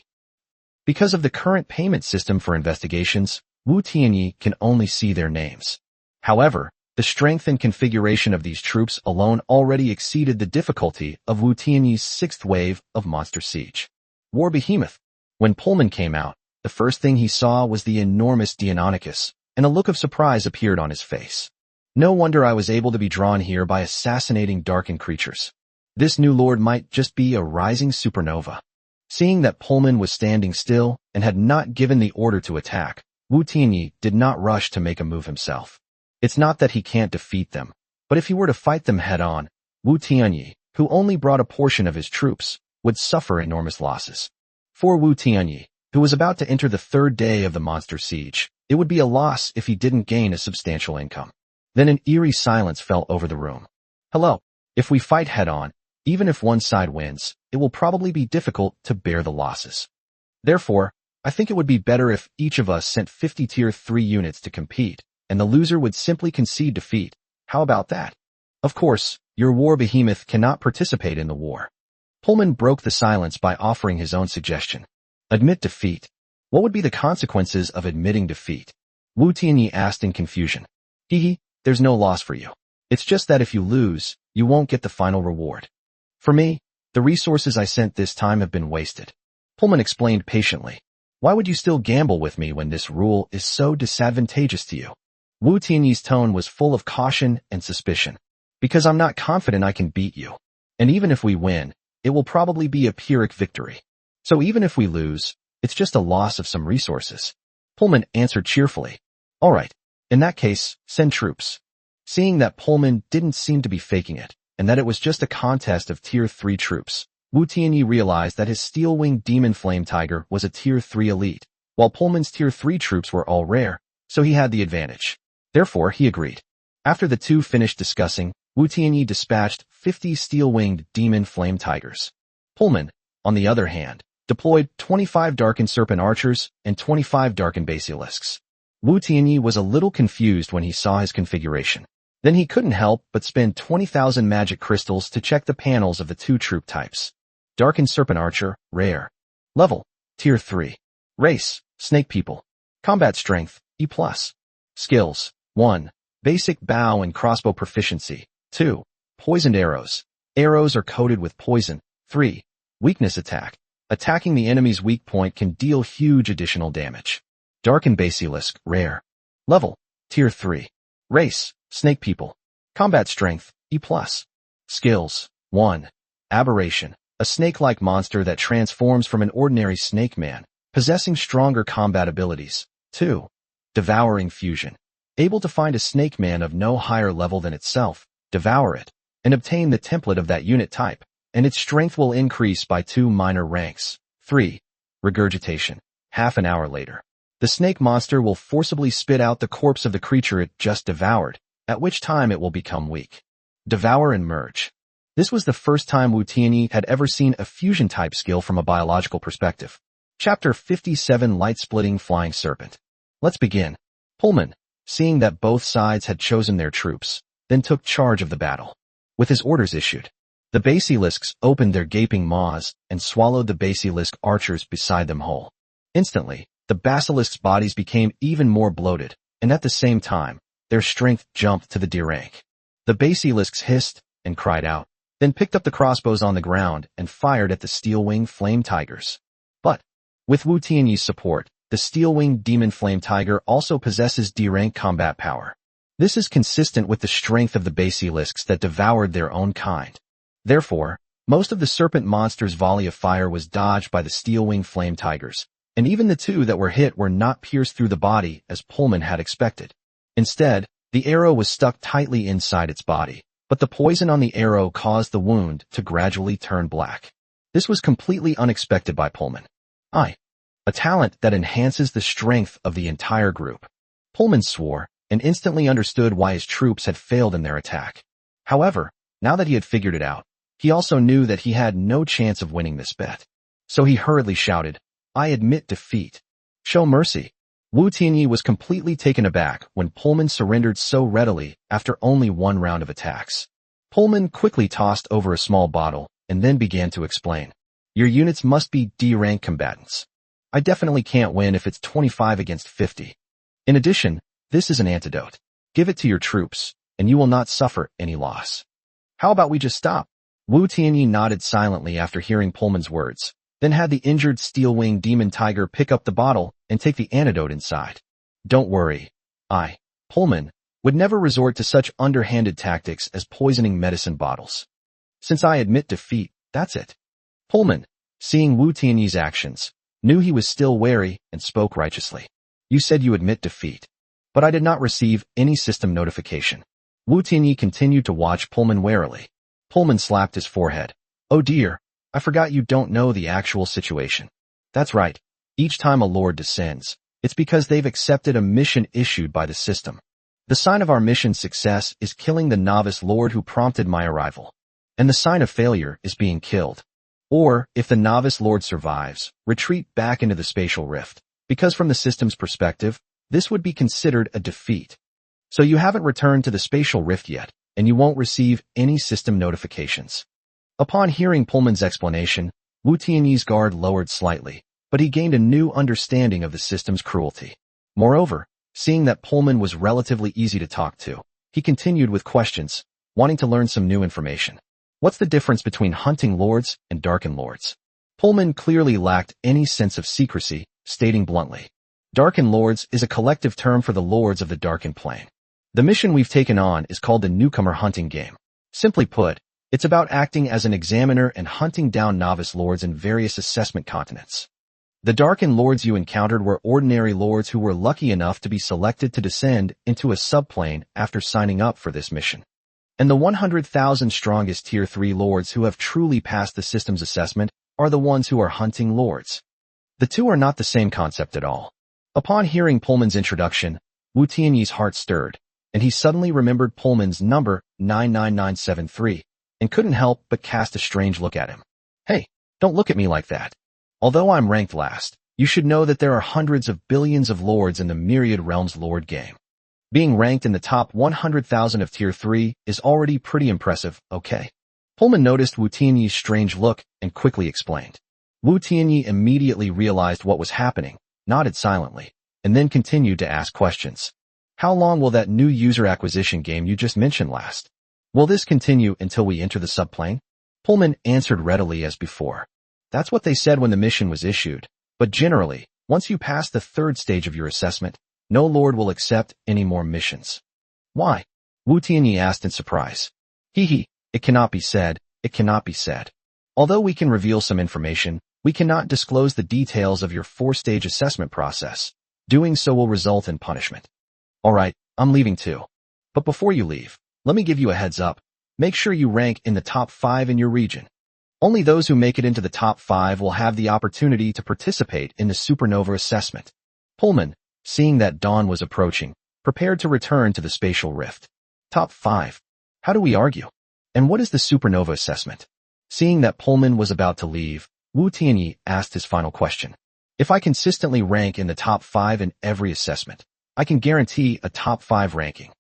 Speaker 1: Because of the current payment system for investigations, Wu Tianyi can only see their names. However, the strength and configuration of these troops alone already exceeded the difficulty of Wu Tianyi's 6th wave of Monster Siege. War Behemoth. When Pullman came out, the first thing he saw was the enormous Deinonychus, and a look of surprise appeared on his face. No wonder I was able to be drawn here by assassinating Darkin creatures. This new lord might just be a rising supernova. Seeing that Pullman was standing still and had not given the order to attack, Wu Tianyi did not rush to make a move himself. It's not that he can't defeat them, but if he were to fight them head-on, Wu Tianyi, who only brought a portion of his troops, would suffer enormous losses. For Wu Tianyi, who was about to enter the 3rd day of the monster siege, it would be a loss if he didn't gain a substantial income. Then an eerie silence fell over the room. Hello. If we fight head-on, even if one side wins, it will probably be difficult to bear the losses. Therefore, I think it would be better if each of us sent 50 Tier 3 units to compete, and the loser would simply concede defeat. How about that? Of course, your war behemoth cannot participate in the war. Pullman broke the silence by offering his own suggestion. Admit defeat. What would be the consequences of admitting defeat? Wu Tianyi asked in confusion. There's no loss for you. It's just that if you lose, you won't get the final reward. For me, the resources I sent this time have been wasted. Pullman explained patiently. Why would you still gamble with me when this rule is so disadvantageous to you? Wu Tianyi's tone was full of caution and suspicion. Because I'm not confident I can beat you. And even if we win, it will probably be a Pyrrhic victory. So even if we lose, it's just a loss of some resources. Pullman answered cheerfully. All right. In that case, send troops. Seeing that Pullman didn't seem to be faking it, and that it was just a contest of Tier 3 troops, Wu Tianyi realized that his steel-winged demon flame tiger was a Tier 3 elite, while Pullman's Tier 3 troops were all rare, so he had the advantage. Therefore, he agreed. After the two finished discussing, Wu Tianyi dispatched 50 steel-winged demon flame tigers. Pullman, on the other hand, deployed 25 darkened serpent archers and 25 darkened basilisks. Wu Tianyi was a little confused when he saw his configuration. Then he couldn't help but spend 20,000 magic crystals to check the panels of the two troop types. Darkened Serpent Archer, Rare. Level, Tier 3. Race, Snake People. Combat Strength, E+. Skills, 1. Basic Bow and Crossbow Proficiency. 2. Poisoned Arrows. Arrows are coated with poison. 3. Weakness Attack. Attacking the enemy's weak point can deal huge additional damage. Darkened Basilisk, Rare. Level, Tier 3. Race, Snake People. Combat Strength, E+. Skills, 1. Aberration. A snake-like monster that transforms from an ordinary snake man, possessing stronger combat abilities. 2. Devouring Fusion. Able to find a snake man of no higher level than itself, devour it, and obtain the template of that unit type, and its strength will increase by 2 minor ranks. 3. Regurgitation. Half an hour later, the snake monster will forcibly spit out the corpse of the creature it just devoured, at which time it will become weak. Devour and Merge. This was the first time Wu Tianyi had ever seen a fusion-type skill from a biological perspective. Chapter 57 Light-Splitting Flying Serpent. Let's begin. Pullman, seeing that both sides had chosen their troops, then took charge of the battle. With his orders issued, the basilisks opened their gaping maws and swallowed the basilisk archers beside them whole. Instantly, the basilisks' bodies became even more bloated, and at the same time, their strength jumped to the D rank. The basilisks hissed and cried out, then picked up the crossbows on the ground and fired at the steel-winged flame tigers. But, with Wu Tianyi's support, the steel-winged demon flame tiger also possesses D-rank combat power. This is consistent with the strength of the basilisks that devoured their own kind. Therefore, most of the serpent monster's volley of fire was dodged by the steel-winged flame tigers, and even the two that were hit were not pierced through the body as Pullman had expected. Instead, the arrow was stuck tightly inside its body, but the poison on the arrow caused the wound to gradually turn black. This was completely unexpected by Pullman. A talent that enhances the strength of the entire group. Pullman swore and instantly understood why his troops had failed in their attack. However, now that he had figured it out, he also knew that he had no chance of winning this bet. So he hurriedly shouted, "I admit defeat. Show mercy." Wu Tianyi was completely taken aback when Pullman surrendered so readily after only one round of attacks. Pullman quickly tossed over a small bottle and then began to explain. "Your units must be D-rank combatants. I definitely can't win if it's 25 against 50. In addition, this is an antidote. Give it to your troops, and you will not suffer any loss. How about we just stop?" Wu Tianyi nodded silently after hearing Pullman's words, then had the injured steel-winged demon tiger pick up the bottle and take the antidote inside. "Don't worry. Pullman, would never resort to such underhanded tactics as poisoning medicine bottles. Since I admit defeat, that's it." Pullman, seeing Wu Tianyi's actions, knew he was still wary and spoke righteously. "You said you admit defeat, but I did not receive any system notification." Wu Tianyi continued to watch Pullman warily. Pullman slapped his forehead. "Oh dear, I forgot you don't know the actual situation. That's right. Each time a lord descends, it's because they've accepted a mission issued by the system. The sign of our mission's success is killing the novice lord who prompted my arrival. And the sign of failure is being killed. Or, if the novice lord survives, retreat back into the spatial rift, because from the system's perspective, this would be considered a defeat. So you haven't returned to the spatial rift yet, and you won't receive any system notifications." Upon hearing Pullman's explanation, Wu Tianyi's guard lowered slightly, but he gained a new understanding of the system's cruelty. Moreover, seeing that Pullman was relatively easy to talk to, he continued with questions, wanting to learn some new information. What's the difference between hunting lords and darkened lords? Pullman clearly lacked any sense of secrecy, stating bluntly. Darkened lords is a collective term for the lords of the darkened plane. The mission we've taken on is called the Newcomer Hunting Game. Simply put, it's about acting as an examiner and hunting down novice lords in various assessment continents. The darkened lords you encountered were ordinary lords who were lucky enough to be selected to descend into a subplane after signing up for this mission. And the 100,000 strongest Tier 3 lords who have truly passed the system's assessment are the ones who are hunting lords. The two are not the same concept at all. Upon hearing Pullman's introduction, Wu Tianyi's heart stirred, and he suddenly remembered Pullman's number 99973, and couldn't help but cast a strange look at him. "Hey, don't look at me like that. Although I'm ranked last, You should know that there are hundreds of billions of lords in the Myriad Realms Lord game. Being ranked in the top 100,000 of Tier 3 is already pretty impressive, okay? Pullman noticed Wu Tianyi's strange look and quickly explained. Wu Tianyi immediately realized what was happening, nodded silently, and then continued to ask questions. How long will that new user acquisition game you just mentioned last? Will this continue until we enter the subplane? Pullman answered readily as before. That's what they said when the mission was issued, but generally, once you pass the third stage of your assessment, no lord will accept any more missions. Why? Wu Tianyi asked in surprise. It cannot be said, it cannot be said. Although we can reveal some information, we cannot disclose the details of your 4-stage assessment process. Doing so will result in punishment. Alright, I'm leaving too. But before you leave, let me give you a heads up. Make sure you rank in the top 5 in your region. Only those who make it into the top 5 will have the opportunity to participate in the supernova assessment. Pullman, seeing that dawn was approaching, prepared to return to the spatial rift. Top 5. How do we argue? And what is the supernova assessment? Seeing that Pullman was about to leave, Wu Tianyi asked his final question. If I consistently rank in the top 5 in every assessment, I can guarantee a top 5 ranking.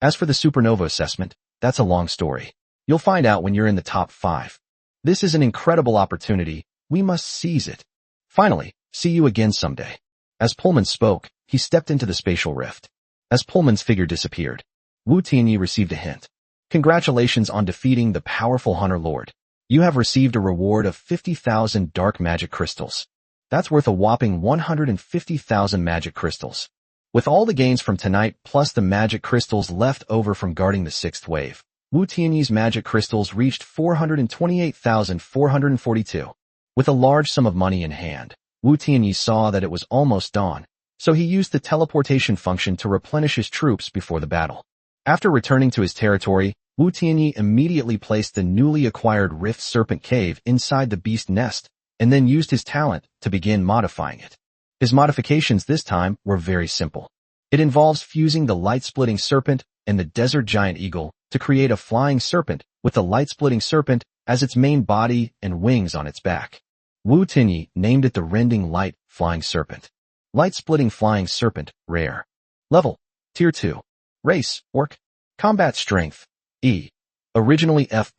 Speaker 1: As for the supernova assessment, that's a long story. You'll find out when you're in the top 5. This is an incredible opportunity. We must seize it. Finally, see you again someday. As Pullman spoke, he stepped into the spatial rift. As Pullman's figure disappeared, Wu Tianyi received a hint. Congratulations on defeating the powerful Hunter Lord. You have received a reward of 50,000 dark magic crystals. That's worth a whopping 150,000 magic crystals. With all the gains from tonight plus the magic crystals left over from guarding the 6th wave, Wu Tianyi's magic crystals reached 428,442. With a large sum of money in hand, Wu Tianyi saw that it was almost dawn, so he used the teleportation function to replenish his troops before the battle. After returning to his territory, Wu Tianyi immediately placed the newly acquired Rift Serpent Cave inside the beast nest, and then used his talent to begin modifying it. His modifications this time were very simple. It involves fusing the light-splitting serpent and the desert giant eagle to create a flying serpent with the light-splitting serpent as its main body and wings on its back. Wu Tianyi named it the Rending Light Flying Serpent. Light-splitting flying serpent, rare. Level, Tier 2. Race, Orc. Combat Strength, E. Originally F+,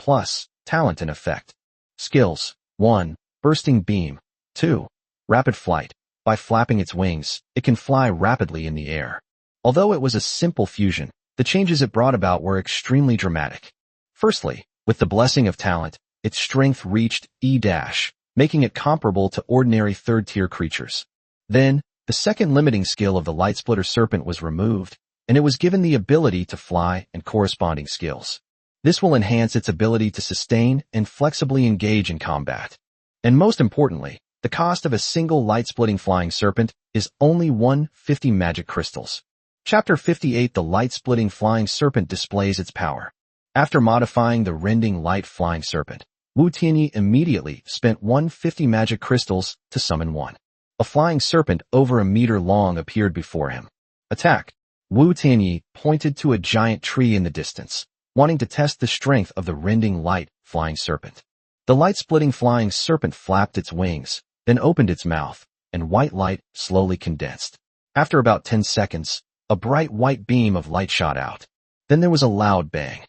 Speaker 1: Talent and Effect. Skills, 1. Bursting Beam. 2. Rapid Flight. By flapping its wings, it can fly rapidly in the air. Although it was a simple fusion, the changes it brought about were extremely dramatic. Firstly, with the blessing of talent, its strength reached E-, making it comparable to ordinary 3rd-tier creatures. Then, the second limiting skill of the Light Splitter Serpent was removed, and it was given the ability to fly and corresponding skills. This will enhance its ability to sustain and flexibly engage in combat. And most importantly, the cost of a single light-splitting flying serpent is only 150 magic crystals. Chapter 58 The Light-Splitting Flying Serpent displays its power. After modifying the Rending Light Flying Serpent, Wu Tianyi immediately spent 150 magic crystals to summon one. A flying serpent over a meter long appeared before him. Attack! Wu Tianyi pointed to a giant tree in the distance, wanting to test the strength of the Rending Light Flying Serpent. The light-splitting flying serpent flapped its wings, then opened its mouth, and white light slowly condensed. After about 10 seconds, a bright white beam of light shot out. Then there was a loud bang.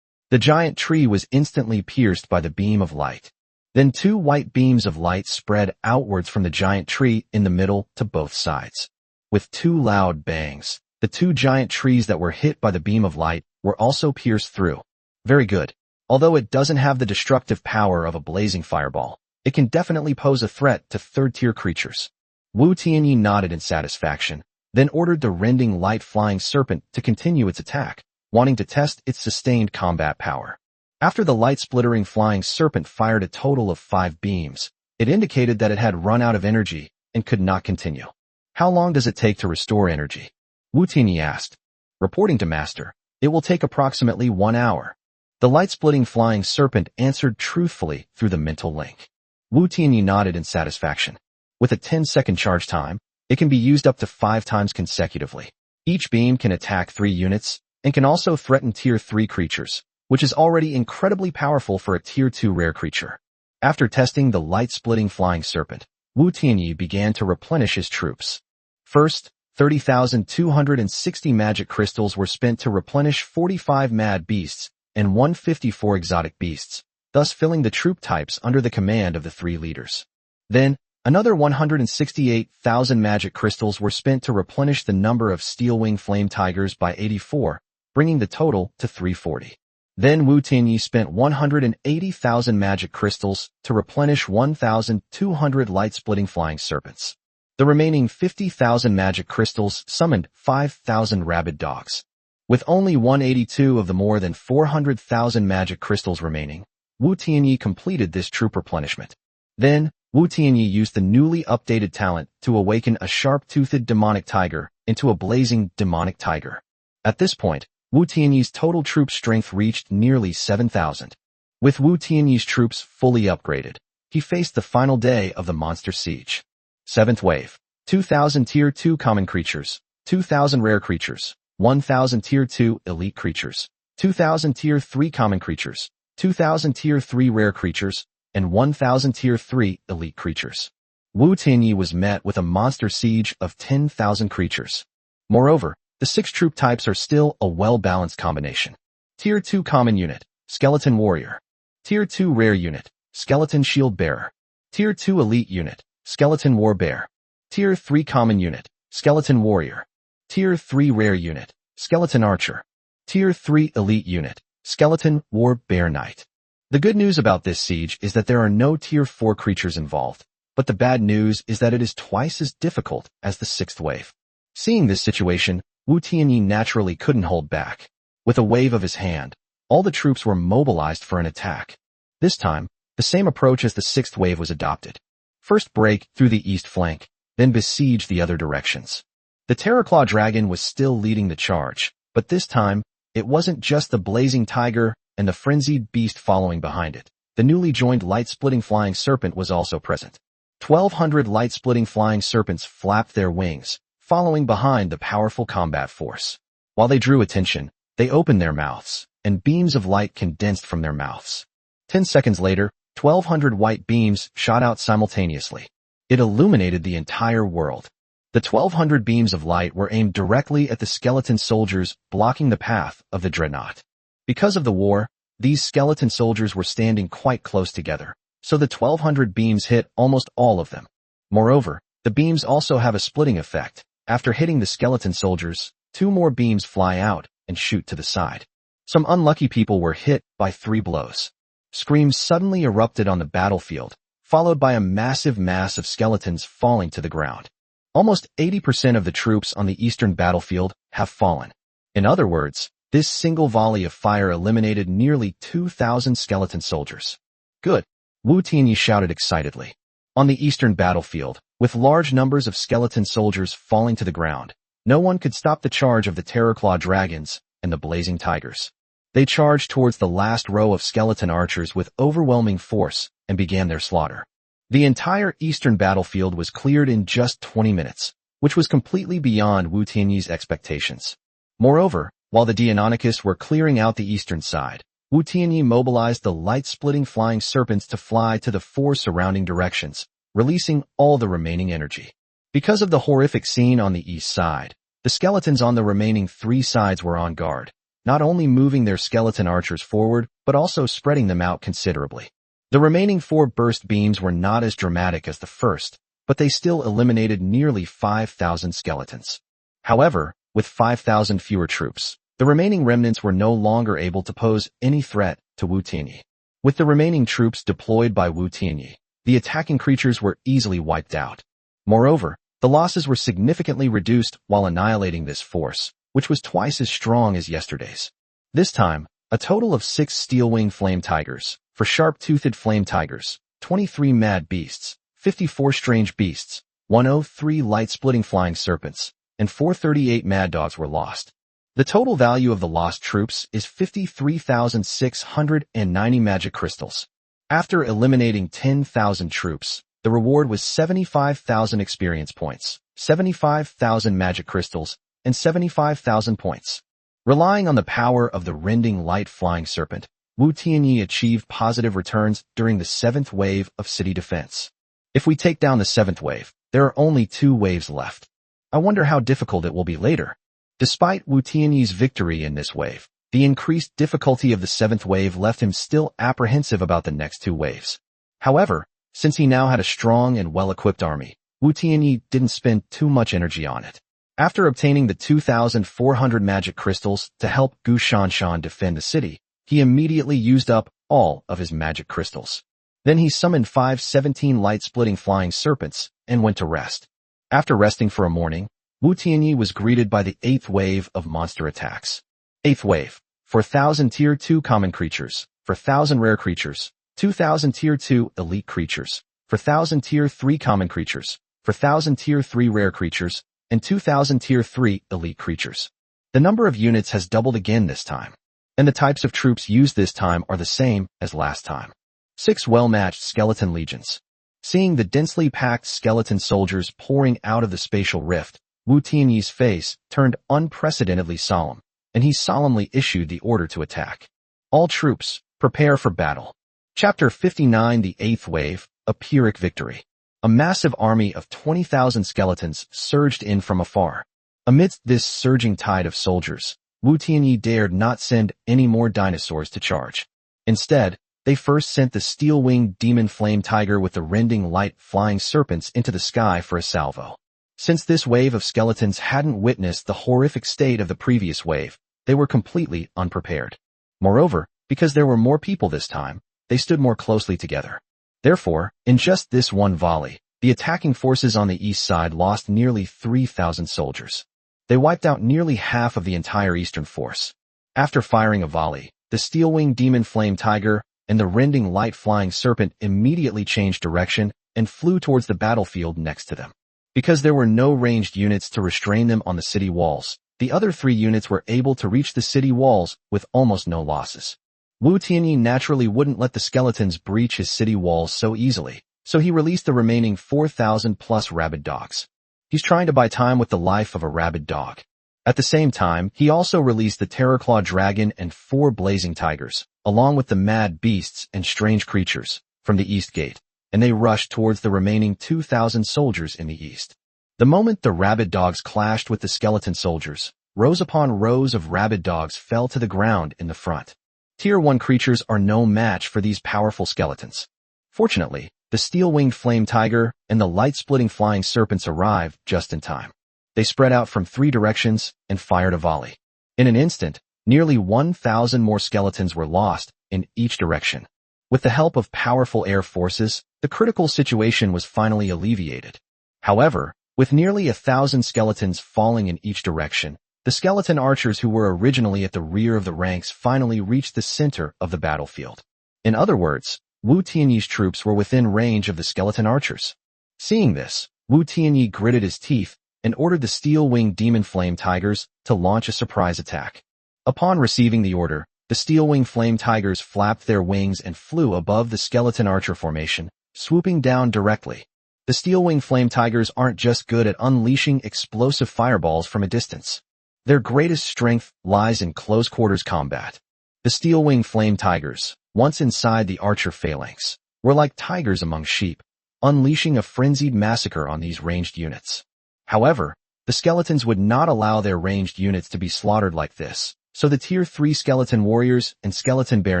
Speaker 1: The giant tree was instantly pierced by the beam of light. Then 2 white beams of light spread outwards from the giant tree in the middle to both sides. With 2 loud bangs, the 2 giant trees that were hit by the beam of light were also pierced through. Very good. Although it doesn't have the destructive power of a blazing fireball, it can definitely pose a threat to 3rd-tier creatures. Wu Tianyi nodded in satisfaction, then ordered the Rending Light Flying Serpent to continue its attack, wanting to test its sustained combat power. After the light-splittering flying serpent fired a total of 5 beams, it indicated that it had run out of energy and could not continue. How long does it take to restore energy? Wu Tianyi asked. Reporting to Master, it will take approximately 1 hour. The light-splitting flying serpent answered truthfully through the mental link. Wu Tianyi nodded in satisfaction. With a 10-second charge time, it can be used up to 5 times consecutively. Each beam can attack 3 units, and can also threaten Tier 3 creatures, which is already incredibly powerful for a Tier 2 rare creature. After testing the light-splitting flying serpent, Wu Tianyi began to replenish his troops. First, 30,260 magic crystals were spent to replenish 45 mad beasts and 154 exotic beasts, thus filling the troop types under the command of the 3 leaders. Then, another 168,000 magic crystals were spent to replenish the number of steel-wing flame tigers by 84, bringing the total to 340. Then Wu Tianyi spent 180,000 magic crystals to replenish 1,200 light-splitting flying serpents. The remaining 50,000 magic crystals summoned 5,000 rabid dogs. With only 182 of the more than 400,000 magic crystals remaining, Wu Tianyi completed this troop replenishment. Then, Wu Tianyi used the newly updated talent to awaken a sharp-toothed demonic tiger into a blazing demonic tiger. At this point, Wu Tianyi's total troop strength reached nearly 7,000. With Wu Tianyi's troops fully upgraded, he faced the final day of the monster siege. 7th Wave. 2,000 Tier 2 Common Creatures, 2,000 Rare Creatures, 1,000 Tier 2 Elite Creatures, 2,000 Tier 3 Common Creatures, 2,000 Tier 3 Rare Creatures, and 1,000 Tier 3 Elite Creatures. Wu Tianyi was met with a monster siege of 10,000 creatures. Moreover, the 6 troop types are still a well-balanced combination. Tier 2 Common Unit, Skeleton Warrior. Tier 2 Rare Unit, Skeleton Shield Bearer. Tier 2 Elite Unit, Skeleton War Bear. Tier 3 Common Unit, Skeleton Warrior. Tier 3 Rare Unit, Skeleton Archer. Tier 3 Elite Unit, Skeleton War Bear Knight. The good news about this siege is that there are no Tier 4 creatures involved, but the bad news is that it is twice as difficult as the 6th wave. Seeing this situation, Wu Tianyi naturally couldn't hold back. With a wave of his hand, all the troops were mobilized for an attack. This time, the same approach as the 6th wave was adopted. First break through the east flank, then besiege the other directions. The Terrorclaw Dragon was still leading the charge, but this time, it wasn't just the Blazing Tiger and the Frenzied Beast following behind it. The newly joined Light-Splitting Flying Serpent was also present. 1,200 light-splitting flying serpents flapped their wings, following behind the powerful combat force. While they drew attention, they opened their mouths, and beams of light condensed from their mouths. 10 seconds later, 1,200 white beams shot out simultaneously. It illuminated the entire world. The 1,200 beams of light were aimed directly at the skeleton soldiers blocking the path of the dreadnought. Because of the war, these skeleton soldiers were standing quite close together, so the 1,200 beams hit almost all of them. Moreover, the beams also have a splitting effect. After hitting the skeleton soldiers, 2 more beams fly out and shoot to the side. Some unlucky people were hit by 3 blows. Screams suddenly erupted on the battlefield, followed by a massive mass of skeletons falling to the ground. Almost 80% of the troops on the eastern battlefield have fallen. In other words, this single volley of fire eliminated nearly 2,000 skeleton soldiers. Good, Wu Tianyi shouted excitedly. On the eastern battlefield, with large numbers of skeleton soldiers falling to the ground, no one could stop the charge of the Terrorclaw Dragons and the Blazing Tigers. They charged towards the last row of skeleton archers with overwhelming force and began their slaughter. The entire eastern battlefield was cleared in just 20 minutes, which was completely beyond Wu Tianyi's expectations. Moreover, while the Deinonychus were clearing out the eastern side, Wu Tianyi mobilized the light-splitting flying serpents to fly to the 4 surrounding directions, releasing all the remaining energy. Because of the horrific scene on the east side, the skeletons on the remaining 3 sides were on guard, not only moving their skeleton archers forward, but also spreading them out considerably. The remaining 4 burst beams were not as dramatic as the first, but they still eliminated nearly 5,000 skeletons. However, with 5,000 fewer troops, the remaining remnants were no longer able to pose any threat to Wu Tianyi. With the remaining troops deployed by Wu Tianyi, the attacking creatures were easily wiped out. Moreover, the losses were significantly reduced while annihilating this force, which was twice as strong as yesterday's. This time, a total of 6 steel-wing flame tigers, for sharp-toothed flame tigers, 23 mad beasts, 54 strange beasts, 103 light-splitting flying serpents, and 438 mad dogs were lost. The total value of the lost troops is 53,690 magic crystals. After eliminating 10,000 troops, the reward was 75,000 experience points, 75,000 magic crystals, and 75,000 points. Relying on the power of the rending light flying serpent, Wu Tianyi achieved positive returns during the 7th wave of city defense. If we take down the 7th wave, there are only 2 waves left. I wonder how difficult it will be later. Despite Wu Tianyi's victory in this wave, the increased difficulty of the 7th wave left him still apprehensive about the next 2 waves. However, since he now had a strong and well-equipped army, Wu Tianyi didn't spend too much energy on it. After obtaining the 2,400 magic crystals to help Gu Shanshan defend the city, he immediately used up all of his magic crystals. Then he summoned 5 17 light-splitting flying serpents and went to rest. After resting for a morning, Wu Tianyi was greeted by the 8th wave of monster attacks. 8th wave, for 1,000 Tier 2 common creatures, for 1,000 rare creatures, 2,000 Tier 2 elite creatures, for 1,000 Tier 3 common creatures, for 1,000 Tier 3 rare creatures, and 2,000 Tier 3 elite creatures. The number of units has doubled again this time, and the types of troops used this time are the same as last time. 6 well-matched skeleton legions. Seeing the densely packed skeleton soldiers pouring out of the spatial rift, Wu Tianyi's face turned unprecedentedly solemn, and he solemnly issued the order to attack. All troops, prepare for battle. Chapter 59 The 8th Wave, a Pyrrhic Victory. A massive army of 20,000 skeletons surged in from afar. Amidst this surging tide of soldiers, Wu Tianyi dared not send any more dinosaurs to charge. Instead, they first sent the steel-winged demon flame tiger with the rending light flying serpents into the sky for a salvo. Since this wave of skeletons hadn't witnessed the horrific state of the previous wave, they were completely unprepared. Moreover, because there were more people this time, they stood more closely together. Therefore, in just this one volley, the attacking forces on the east side lost nearly 3,000 soldiers. They wiped out nearly half of the entire eastern force. After firing a volley, the steel-winged demon flame tiger and the rending light flying serpent immediately changed direction and flew towards the battlefield next to them. Because there were no ranged units to restrain them on the city walls, the other 3 units were able to reach the city walls with almost no losses. Wu Tianyi naturally wouldn't let the skeletons breach his city walls so easily, so he released the remaining 4,000 plus rabid dogs. He's trying to buy time with the life of a rabid dog. At the same time, he also released the Terrorclaw dragon and 4 blazing tigers, along with the mad beasts and strange creatures, from the east gate, and they rushed towards the remaining 2,000 soldiers in the east. The moment the rabid dogs clashed with the skeleton soldiers, rows upon rows of rabid dogs fell to the ground in the front. Tier 1 creatures are no match for these powerful skeletons. Fortunately, the steel-winged flame tiger and the light-splitting flying serpents arrived just in time. They spread out from 3 directions and fired a volley. In an instant, nearly 1,000 more skeletons were lost in each direction. With the help of powerful air forces, the critical situation was finally alleviated. However, with nearly 1,000 skeletons falling in each direction, the skeleton archers who were originally at the rear of the ranks finally reached the center of the battlefield. In other words, Wu Tianyi's troops were within range of the skeleton archers. Seeing this, Wu Tianyi gritted his teeth and ordered the steel-winged demon flame tigers to launch a surprise attack. Upon receiving the order, the steel-winged flame tigers flapped their wings and flew above the skeleton archer formation, swooping down directly. The steel-winged flame tigers aren't just good at unleashing explosive fireballs from a distance. Their greatest strength lies in close-quarters combat. The steel-winged flame tigers, once inside the archer phalanx, were like tigers among sheep, unleashing a frenzied massacre on these ranged units. However, the skeletons would not allow their ranged units to be slaughtered like this, so the Tier 3 skeleton warriors and skeleton bear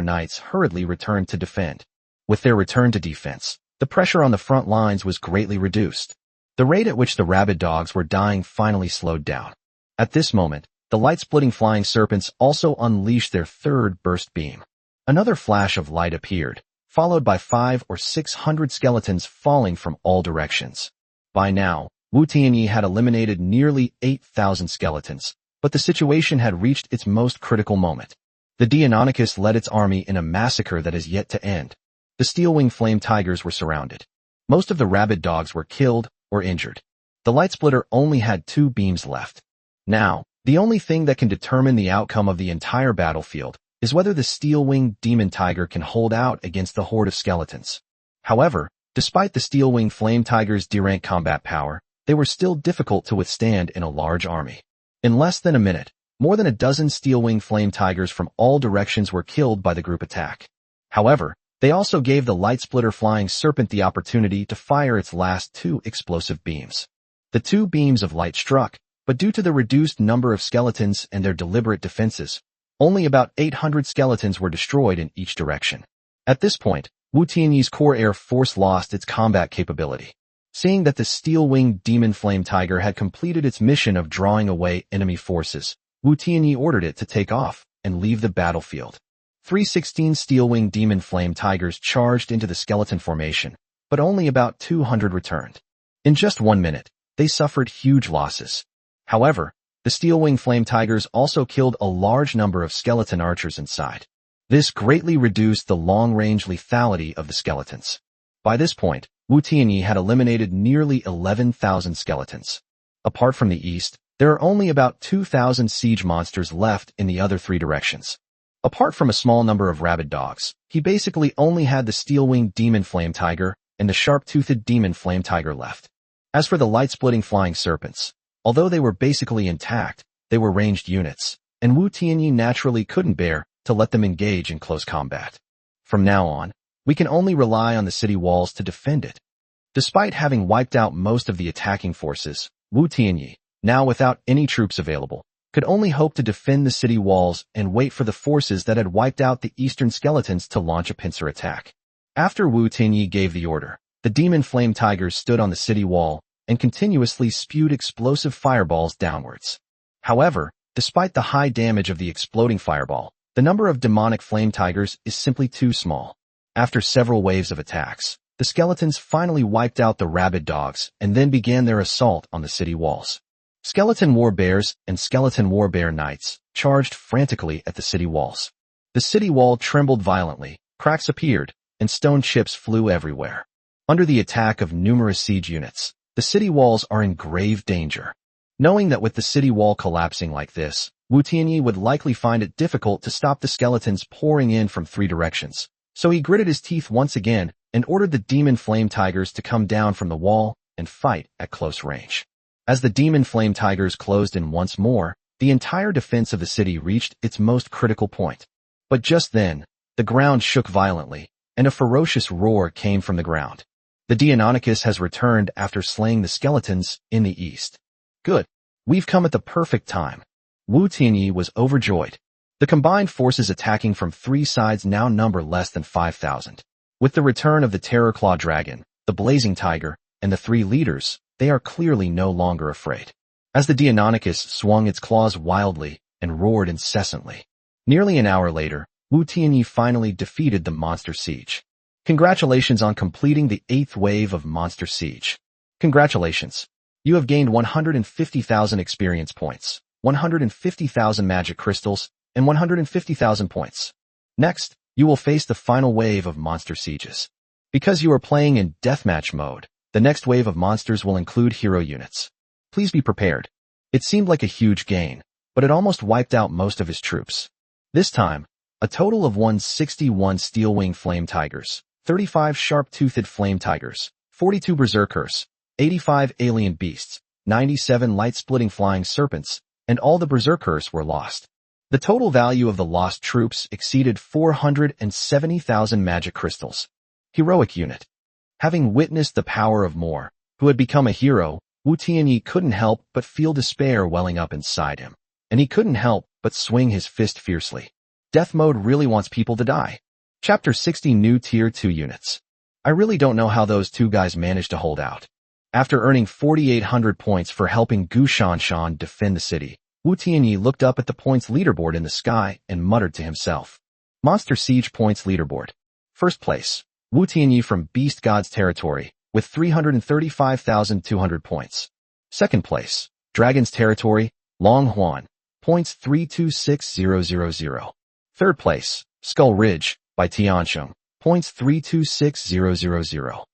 Speaker 1: knights hurriedly returned to defend. With their return to defense, the pressure on the front lines was greatly reduced. The rate at which the rabid dogs were dying finally slowed down. At this moment, the light-splitting flying serpents also unleashed their 3rd burst beam. Another flash of light appeared, followed by 500 or 600 skeletons falling from all directions. By now, Wu Tianyi had eliminated nearly 8,000 skeletons, but the situation had reached its most critical moment. The Deinonychus led its army in a massacre that is yet to end. The steel-winged flame tigers were surrounded. Most of the rabid dogs were killed or injured. The light splitter only had 2 beams left. Now, the only thing that can determine the outcome of the entire battlefield is whether the steel-winged demon tiger can hold out against the horde of skeletons. However, despite the steel-winged flame tiger's D-rank combat power, they were still difficult to withstand in a large army. In less than a minute, more than a dozen steel-winged flame tigers from all directions were killed by the group attack. However, They also gave the light splitter flying serpent the opportunity to fire its last 2 explosive beams. The 2 beams of light struck, but due to the reduced number of skeletons and their deliberate defenses, only about 800 skeletons were destroyed in each direction. At this point, Wu Tianyi's core air force lost its combat capability. Seeing that the steel-winged demon flame tiger had completed its mission of drawing away enemy forces, Wu Tianyi ordered it to take off and leave the battlefield. 316 steel-winged demon flame tigers charged into the skeleton formation, but only about 200 returned. In just 1 minute, they suffered huge losses. However, the steel-winged flame tigers also killed a large number of skeleton archers inside. This greatly reduced the long-range lethality of the skeletons. By this point, Wu Tianyi had eliminated nearly 11,000 skeletons. Apart from the east, there are only about 2,000 siege monsters left in the other 3 directions. Apart from a small number of rabid dogs, he basically only had the steel-winged demon flame tiger and the sharp-toothed demon flame tiger left. As for the light-splitting flying serpents, although they were basically intact, they were ranged units, and Wu Tianyi naturally couldn't bear to let them engage in close combat. From now on, we can only rely on the city walls to defend it. Despite having wiped out most of the attacking forces, Wu Tianyi, now without any troops available, could only hope to defend the city walls and wait for the forces that had wiped out the eastern skeletons to launch a pincer attack. After Wu Tianyi gave the order, the demon flame tigers stood on the city wall and continuously spewed explosive fireballs downwards. However, despite the high damage of the exploding fireball, the number of demonic flame tigers is simply too small. After several waves of attacks, the skeletons finally wiped out the rabid dogs and then began their assault on the city walls. Skeleton war bears and skeleton war bear knights charged frantically at the city walls. The city wall trembled violently, cracks appeared, and stone chips flew everywhere. Under the attack of numerous siege units, the city walls are in grave danger. Knowing that with the city wall collapsing like this, Wu Tianyi would likely find it difficult to stop the skeletons pouring in from 3 directions, so he gritted his teeth once again and ordered the demon flame tigers to come down from the wall and fight at close range. As the demon flame tigers closed in once more, the entire defense of the city reached its most critical point. But just then, the ground shook violently, and a ferocious roar came from the ground. The Deinonychus has returned after slaying the skeletons in the east. Good. We've come at the perfect time. Wu Tianyi was overjoyed. The combined forces attacking from 3 sides now number less than 5,000. With the return of the Terror Claw Dragon, the Blazing Tiger, and the 3 leaders, they are clearly no longer afraid. As the Deinonychus swung its claws wildly and roared incessantly. Nearly an hour later, Wu Tianyi finally defeated the Monster Siege. Congratulations on completing the 8th wave of Monster Siege. Congratulations. You have gained 150,000 experience points, 150,000 magic crystals, and 150,000 points. Next, you will face the final wave of monster sieges. Because you are playing in deathmatch mode, the next wave of monsters will include hero units. Please be prepared. It seemed like a huge gain, but it almost wiped out most of his troops. This time, a total of 161 steel-winged flame tigers, 35 sharp-toothed flame tigers, 42 berserkers, 85 alien beasts, 97 light-splitting flying serpents, and all the berserkers were lost. The total value of the lost troops exceeded 470,000 magic crystals. Heroic unit. Having witnessed the power of Moore, who had become a hero, Wu Tianyi couldn't help but feel despair welling up inside him, and he couldn't help but swing his fist fiercely. Death mode really wants people to die. Chapter 60 New Tier 2 Units. I really don't know how those 2 guys managed to hold out. After earning 4,800 points for helping Gu Shanshan defend the city, Wu Tianyi looked up at the points leaderboard in the sky and muttered to himself. Monster Siege Points Leaderboard. First place, Wu Tianyi from Beast God's Territory, with 335,200 points. Second place, Dragon's Territory, Long Huan, points 326,000. Third place, Skull Ridge, by Tiansheng, points 326,000.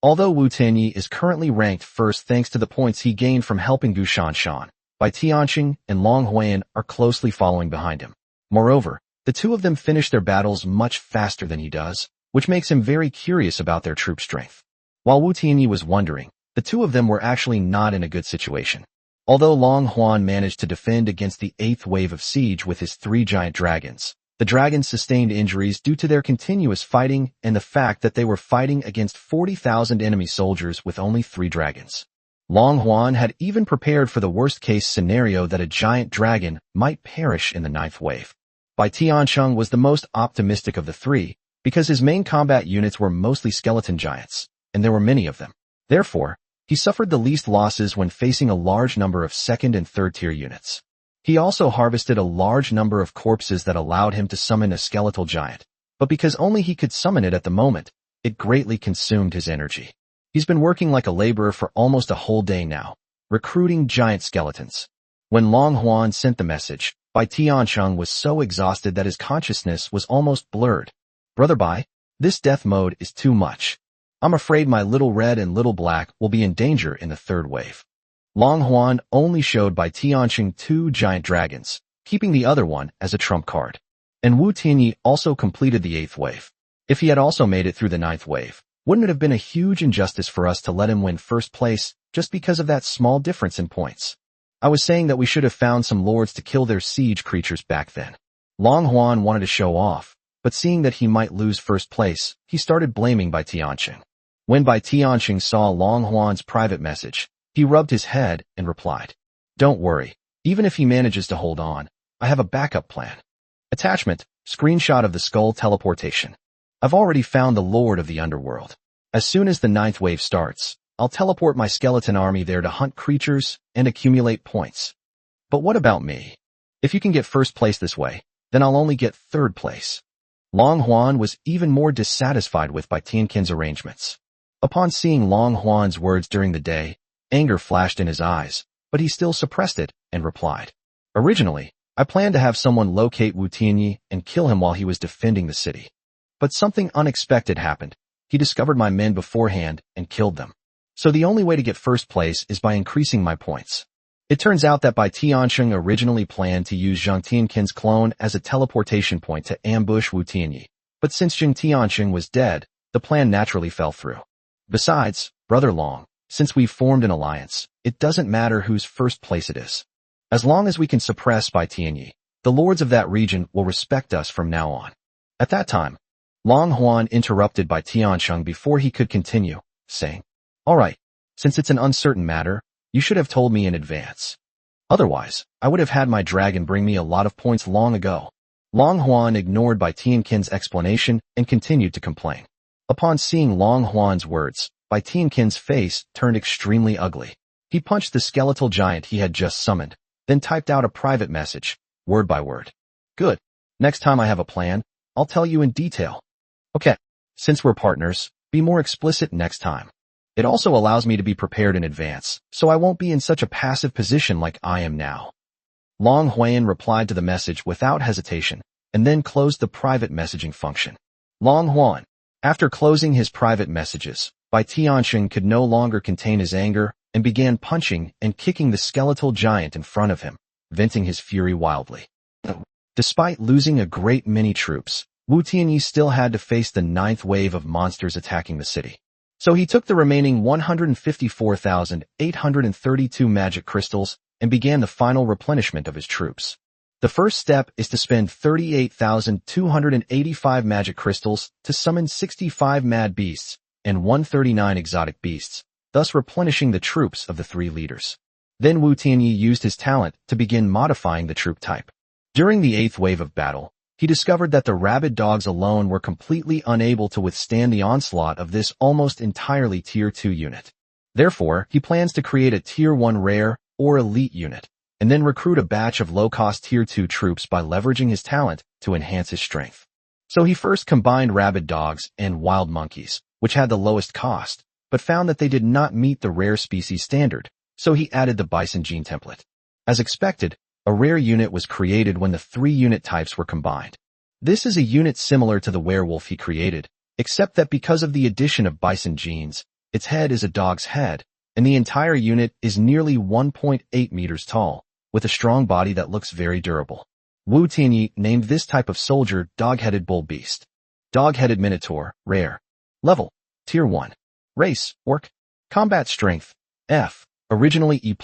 Speaker 1: Although Wu Tianyi is currently ranked first thanks to the points he gained from helping Gu Shanshan, Bai Tianqing and Long Huan are closely following behind him. Moreover, the 2 of them finish their battles much faster than he does, which makes him very curious about their troop strength. While Wu Tianyi was wondering, the 2 of them were actually not in a good situation. Although Long Huan managed to defend against the 8th wave of siege with his 3 giant dragons, The dragons sustained injuries due to their continuous fighting and the fact that they were fighting against 40,000 enemy soldiers with only 3 dragons. Long Huan had even prepared for the worst-case scenario that a giant dragon might perish in the 9th wave. Bai Tiancheng was the most optimistic of the 3 because his main combat units were mostly skeleton giants, and there were many of them. Therefore, he suffered the least losses when facing a large number of 2nd and 3rd tier units. He also harvested a large number of corpses that allowed him to summon a skeletal giant, but because only he could summon it at the moment, it greatly consumed his energy. He's been working like a laborer for almost a whole day now, recruiting giant skeletons. When Long Huan sent the message, Bai Tiancheng was so exhausted that his consciousness was almost blurred. Brother Bai, this death mode is too much. I'm afraid my little red and little black will be in danger in the 3rd wave. Long Huan only showed Bai Tiancheng 2 giant dragons, keeping the other one as a trump card. And Wu Tianyi also completed the 8th wave. If he had also made it through the 9th wave, wouldn't it have been a huge injustice for us to let him win 1st place just because of that small difference in points? I was saying that we should have found some lords to kill their siege creatures back then. Long Huan wanted to show off, but seeing that he might lose 1st place, he started blaming Bai Tiancheng. When Bai Tiancheng saw Long Huan's private message, he rubbed his head and replied, "Don't worry, even if he manages to hold on, I have a backup plan." Attachment, screenshot of the skull teleportation. I've already found the Lord of the Underworld. As soon as the 9th wave starts, I'll teleport my skeleton army there to hunt creatures and accumulate points. But what about me? If you can get 1st place this way, then I'll only get 3rd place. Long Huan was even more dissatisfied with Bai Tiancheng's arrangements. Upon seeing Long Huan's words during the day, anger flashed in his eyes, but he still suppressed it and replied, "Originally, I planned to have someone locate Wu Tianyi and kill him while he was defending the city. But something unexpected happened. He discovered my men beforehand and killed them. So the only way to get 1st place is by increasing my points." It turns out that Bai Tiancheng originally planned to use Zhang Tianqin's clone as a teleportation point to ambush Wu Tianyi, but since Zhang Tiancheng was dead, the plan naturally fell through. Besides, Brother Long, since we've formed an alliance, it doesn't matter whose 1st place it is. As long as we can suppress Bai Tianyi, the lords of that region will respect us from now on. At that time, Long Huan interrupted Bai Tiancheng before he could continue, saying, "All right, since it's an uncertain matter, you should have told me in advance. Otherwise, I would have had my dragon bring me a lot of points long ago." Long Huan ignored Bai Tianqin's explanation and continued to complain. Upon seeing Long Huan's words, Bai Tianqin's face turned extremely ugly. He punched the skeletal giant he had just summoned, then typed out a private message, word by word. "Good. Next time I have a plan, I'll tell you in detail." "Okay. Since we're partners, be more explicit next time. It also allows me to be prepared in advance, so I won't be in such a passive position like I am now." Long Huan replied to the message without hesitation, and then closed the private messaging function. Long Huan. After closing his private messages, Bai Tiancheng could no longer contain his anger and began punching and kicking the skeletal giant in front of him, venting his fury wildly. Despite losing a great many troops, Wu Tianyi still had to face the 9th wave of monsters attacking the city. So he took the remaining 154,832 magic crystals and began the final replenishment of his troops. The first step is to spend 38,285 magic crystals to summon 65 mad beasts and 139 exotic beasts, thus replenishing the troops of the 3 leaders. Then Wu Tianyi used his talent to begin modifying the troop type. During the 8th wave of battle, he discovered that the rabid dogs alone were completely unable to withstand the onslaught of this almost entirely Tier 2 unit. Therefore, he plans to create a Tier 1 rare or elite unit, and then recruit a batch of low-cost Tier 2 troops by leveraging his talent to enhance his strength. So he first combined rabid dogs and wild monkeys, which had the lowest cost, but found that they did not meet the rare species standard, so he added the bison gene template. As expected, a rare unit was created when the 3 unit types were combined. This is a unit similar to the werewolf he created, except that because of the addition of bison genes, its head is a dog's head, and the entire unit is nearly 1.8 meters tall, with a strong body that looks very durable. Wu Tianyi named this type of soldier Dog-Headed Bull Beast. Dog-Headed Minotaur, rare. Level, Tier 1. Race, Orc. Combat Strength, F. Originally E+,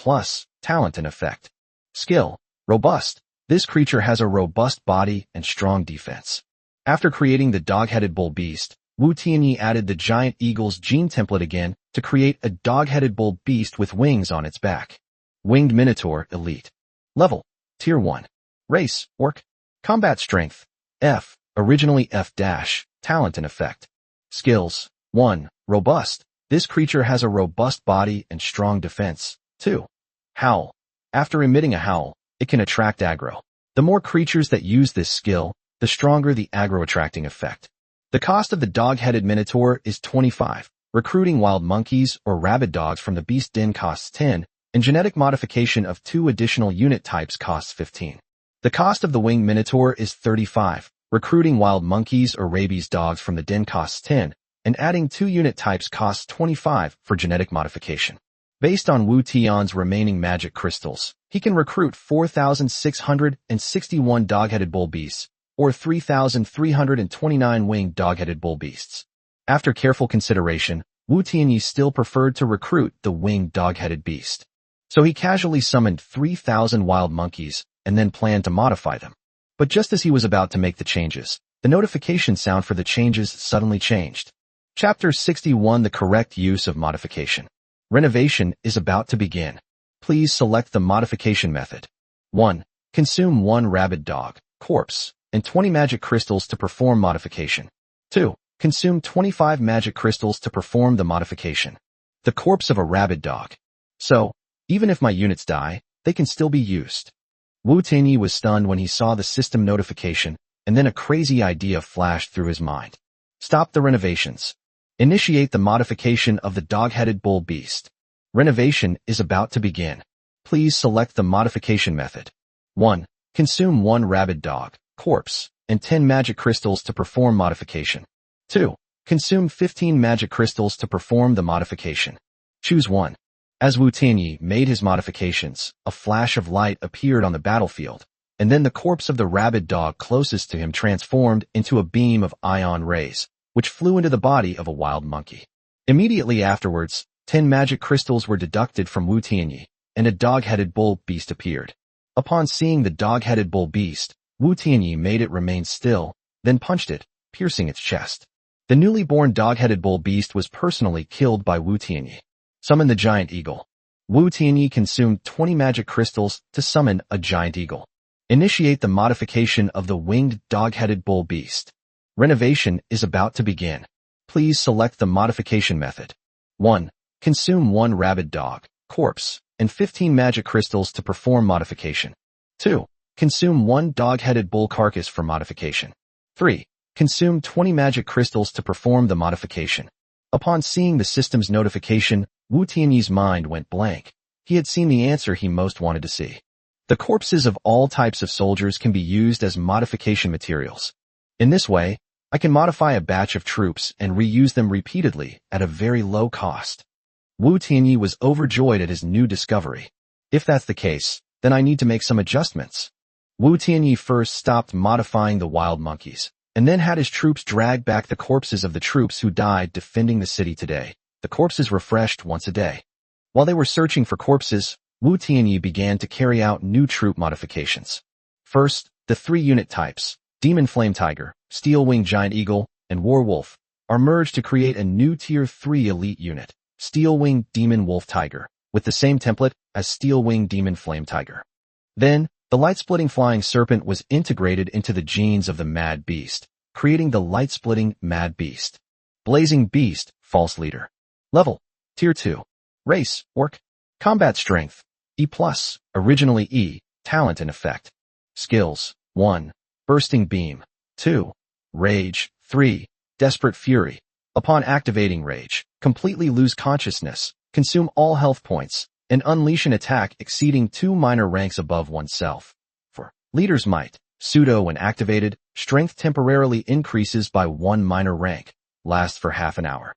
Speaker 1: Talent and Effect. Skill, Robust. This creature has a robust body and strong defense. After creating the dog-headed bull beast, Wu Tianyi added the giant eagle's gene template again to create a dog-headed bull beast with wings on its back. Winged Minotaur Elite. Level: Tier 1. Race: Orc. Combat Strength: F. Originally F-. Talent and Effect. Skills: 1. Robust. This creature has a robust body and strong defense. 2. Howl. After emitting a howl, it can attract aggro. The more creatures that use this skill, the stronger the aggro-attracting effect. The cost of the dog-headed minotaur is 25. Recruiting wild monkeys or rabid dogs from the beast den costs 10, and genetic modification of 2 additional unit types costs 15. The cost of the winged minotaur is 35. Recruiting wild monkeys or rabies dogs from the den costs 10, and adding 2 unit types costs 25 for genetic modification. Based on Wu Tian's remaining magic crystals, he can recruit 4,661 dog-headed bull beasts, or 3,329 winged dog-headed bull beasts. After careful consideration, Wu Tianyi still preferred to recruit the winged dog-headed beast. So he casually summoned 3,000 wild monkeys and then planned to modify them. But just as he was about to make the changes, the notification sound for the changes suddenly changed. Chapter 61: The Correct Use of Modification. Renovation is about to begin. Please select the modification method. 1. Consume 1 rabid dog, corpse, and 20 magic crystals to perform modification. 2. Consume 25 magic crystals to perform the modification. The corpse of a rabid dog. So, even if my units die, they can still be used. Wu Tianyi was stunned when he saw the system notification, and then a crazy idea flashed through his mind. Stop the renovations. Initiate the modification of the dog-headed bull beast. Renovation is about to begin. Please select the modification method. 1. Consume 1 rabid dog, corpse, and 10 magic crystals to perform modification. 2. Consume 15 magic crystals to perform the modification. Choose 1. As Wu Tianyi made his modifications, a flash of light appeared on the battlefield, and then the corpse of the rabid dog closest to him transformed into a beam of ion rays, which flew into the body of a wild monkey. Immediately afterwards, 10 magic crystals were deducted from Wu Tianyi, and a dog-headed bull beast appeared. Upon seeing the dog-headed bull beast, Wu Tianyi made it remain still, then punched it, piercing its chest. The newly born dog-headed bull beast was personally killed by Wu Tianyi. Summon the giant eagle. Wu Tianyi consumed 20 magic crystals to summon a giant eagle. Initiate the modification of the winged dog-headed bull beast. Renovation is about to begin. Please select the modification method. 1. Consume 1 rabid dog, corpse, and 15 magic crystals to perform modification. 2. Consume 1 dog-headed bull carcass for modification. 3. Consume 20 magic crystals to perform the modification. Upon seeing the system's notification, Wu Tianyi's mind went blank. He had seen the answer he most wanted to see. The corpses of all types of soldiers can be used as modification materials. In this way, I can modify a batch of troops and reuse them repeatedly at a very low cost. Wu Tianyi was overjoyed at his new discovery. If that's the case, then I need to make some adjustments. Wu Tianyi first stopped modifying the wild monkeys, and then had his troops drag back the corpses of the troops who died defending the city today. The corpses refreshed once a day. While they were searching for corpses, Wu Tianyi began to carry out new troop modifications. First, the 3 unit types, Demon Flame Tiger, Steel Wing Giant Eagle, and War Wolf, are merged to create a new Tier 3 elite unit, Steel Wing Demon Wolf Tiger, with the same template as Steel Wing Demon Flame Tiger. Then, the light-splitting Flying Serpent was integrated into the genes of the Mad Beast, creating the light-splitting Mad Beast. Blazing Beast, False Leader. Level: Tier 2. Race: Orc. Combat Strength: E+, originally E, Talent and Effect. Skills: 1. Bursting Beam. 2. Rage. 3. Desperate Fury. Upon activating Rage, completely lose consciousness, consume all health points, and unleash an attack exceeding 2 minor ranks above oneself. For Leader's Might, pseudo when activated, strength temporarily increases by 1 minor rank, lasts for half an hour.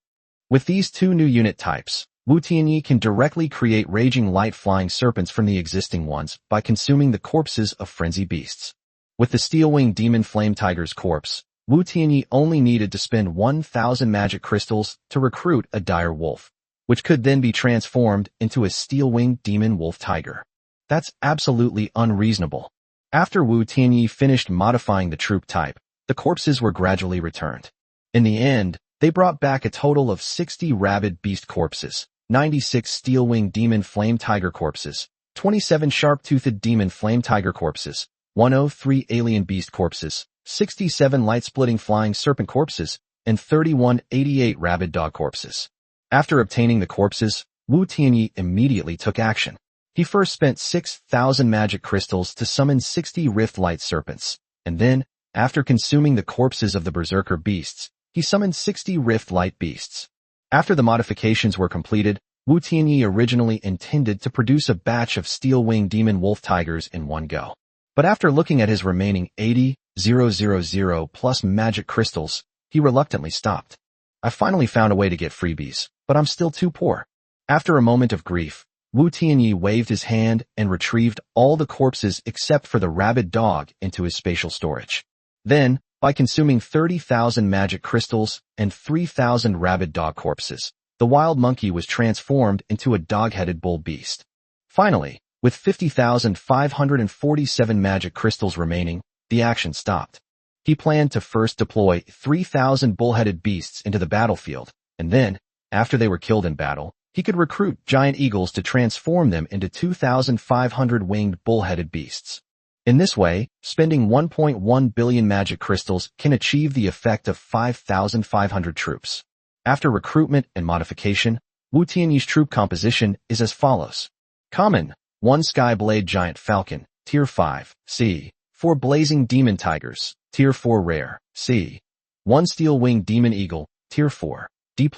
Speaker 1: With these 2 new unit types, Wu Tianyi can directly create raging light flying serpents from the existing ones by consuming the corpses of frenzy beasts. With the Steel Wing Demon Flame Tiger's corpse, Wu Tianyi only needed to spend 1,000 magic crystals to recruit a dire wolf, which could then be transformed into a Steel Wing Demon Wolf Tiger. That's absolutely unreasonable. After Wu Tianyi finished modifying the troop type, the corpses were gradually returned. In the end, they brought back a total of 60 rabid beast corpses, 96 steel-winged demon flame tiger corpses, 27 sharp-toothed demon flame tiger corpses, 103 alien beast corpses, 67 light-splitting flying serpent corpses, and 3188 rabid dog corpses. After obtaining the corpses, Wu Tianyi immediately took action. He first spent 6,000 magic crystals to summon 60 rift light serpents, and then, after consuming the corpses of the berserker beasts, he summoned 60 rift light beasts. After the modifications were completed, Wu Tianyi originally intended to produce a batch of steel-winged demon wolf tigers in one go. But after looking at his remaining 80,000 plus magic crystals, he reluctantly stopped. I finally found a way to get freebies, but I'm still too poor. After a moment of grief, Wu Tianyi waved his hand and retrieved all the corpses except for the rabid dog into his spatial storage. Then, by consuming 30,000 magic crystals and 3,000 rabid dog corpses, the wild monkey was transformed into a dog-headed bull beast. Finally, with 50,547 magic crystals remaining, the action stopped. He planned to first deploy 3,000 bull-headed beasts into the battlefield, and then, after they were killed in battle, he could recruit giant eagles to transform them into 2,500 winged bull-headed beasts. In this way, spending 1.1 billion magic crystals can achieve the effect of 5,500 troops. After recruitment and modification, Wu Tianyi's troop composition is as follows. Common, 1 Sky Blade Giant Falcon, Tier 5, C. 4 Blazing Demon Tigers, Tier 4 Rare, C. 1 Steel-Winged Demon Eagle, Tier 4, D+.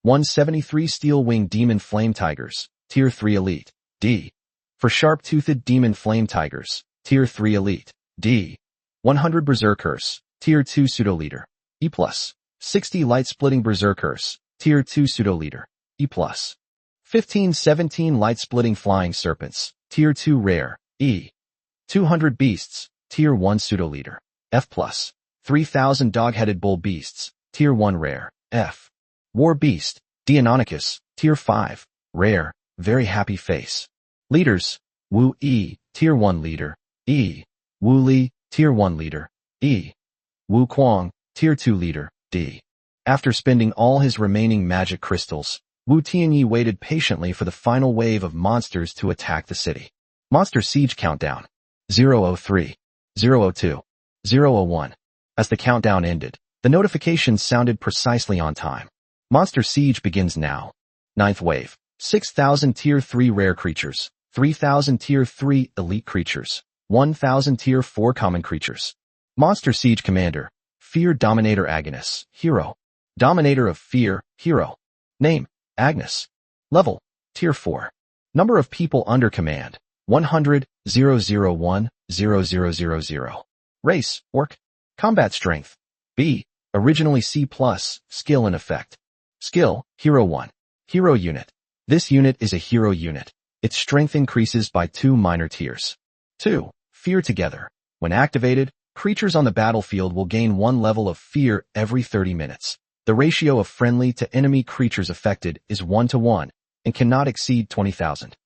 Speaker 1: 173 Steel-Winged Demon Flame Tigers, Tier 3 Elite, D. For Sharp-Toothed Demon Flame Tigers, Tier 3 Elite, D. 100 Berserkers, Tier 2 Pseudo-Leader, E+. 60 Light-Splitting Berserkers, Tier 2 Pseudo-Leader, E+. 15-17 Light-Splitting Flying Serpents, Tier 2 Rare, E. 200 Beasts, Tier 1 Pseudo-Leader, F+. 3,000 Dog-Headed Bull Beasts, Tier 1 Rare, F. War Beast, Deinonychus, Tier 5, Rare, Very Happy Face. Leaders, Wu E, Tier 1 Leader, E. Wu Li, Tier 1 Leader, E. Wu Kuang, Tier 2 Leader, D. After spending all his remaining magic crystals, Wu Tianyi waited patiently for the final wave of monsters to attack the city. Monster Siege Countdown. 003, 002, 001. As the countdown ended, the notifications sounded precisely on time. Monster Siege begins now. 9th wave. 6,000 Tier 3 Rare Creatures, 3,000 Tier 3 Elite Creatures, 1,000 Tier 4 Common Creatures. Monster Siege Commander. Fear Dominator Agnes, Hero. Dominator of Fear, Hero. Name, Agnes. Level, Tier 4. Number of people under command, 100, 001, 0000. Race, Orc. Combat Strength, B. Originally C+, Skill and Effect. Skill, Hero 1. Hero Unit. This unit is a hero unit. Its strength increases by 2 minor tiers. 2. Fear Together. When activated, creatures on the battlefield will gain 1 level of fear every 30 minutes. The ratio of friendly to enemy creatures affected is 1:1 and cannot exceed 20,000.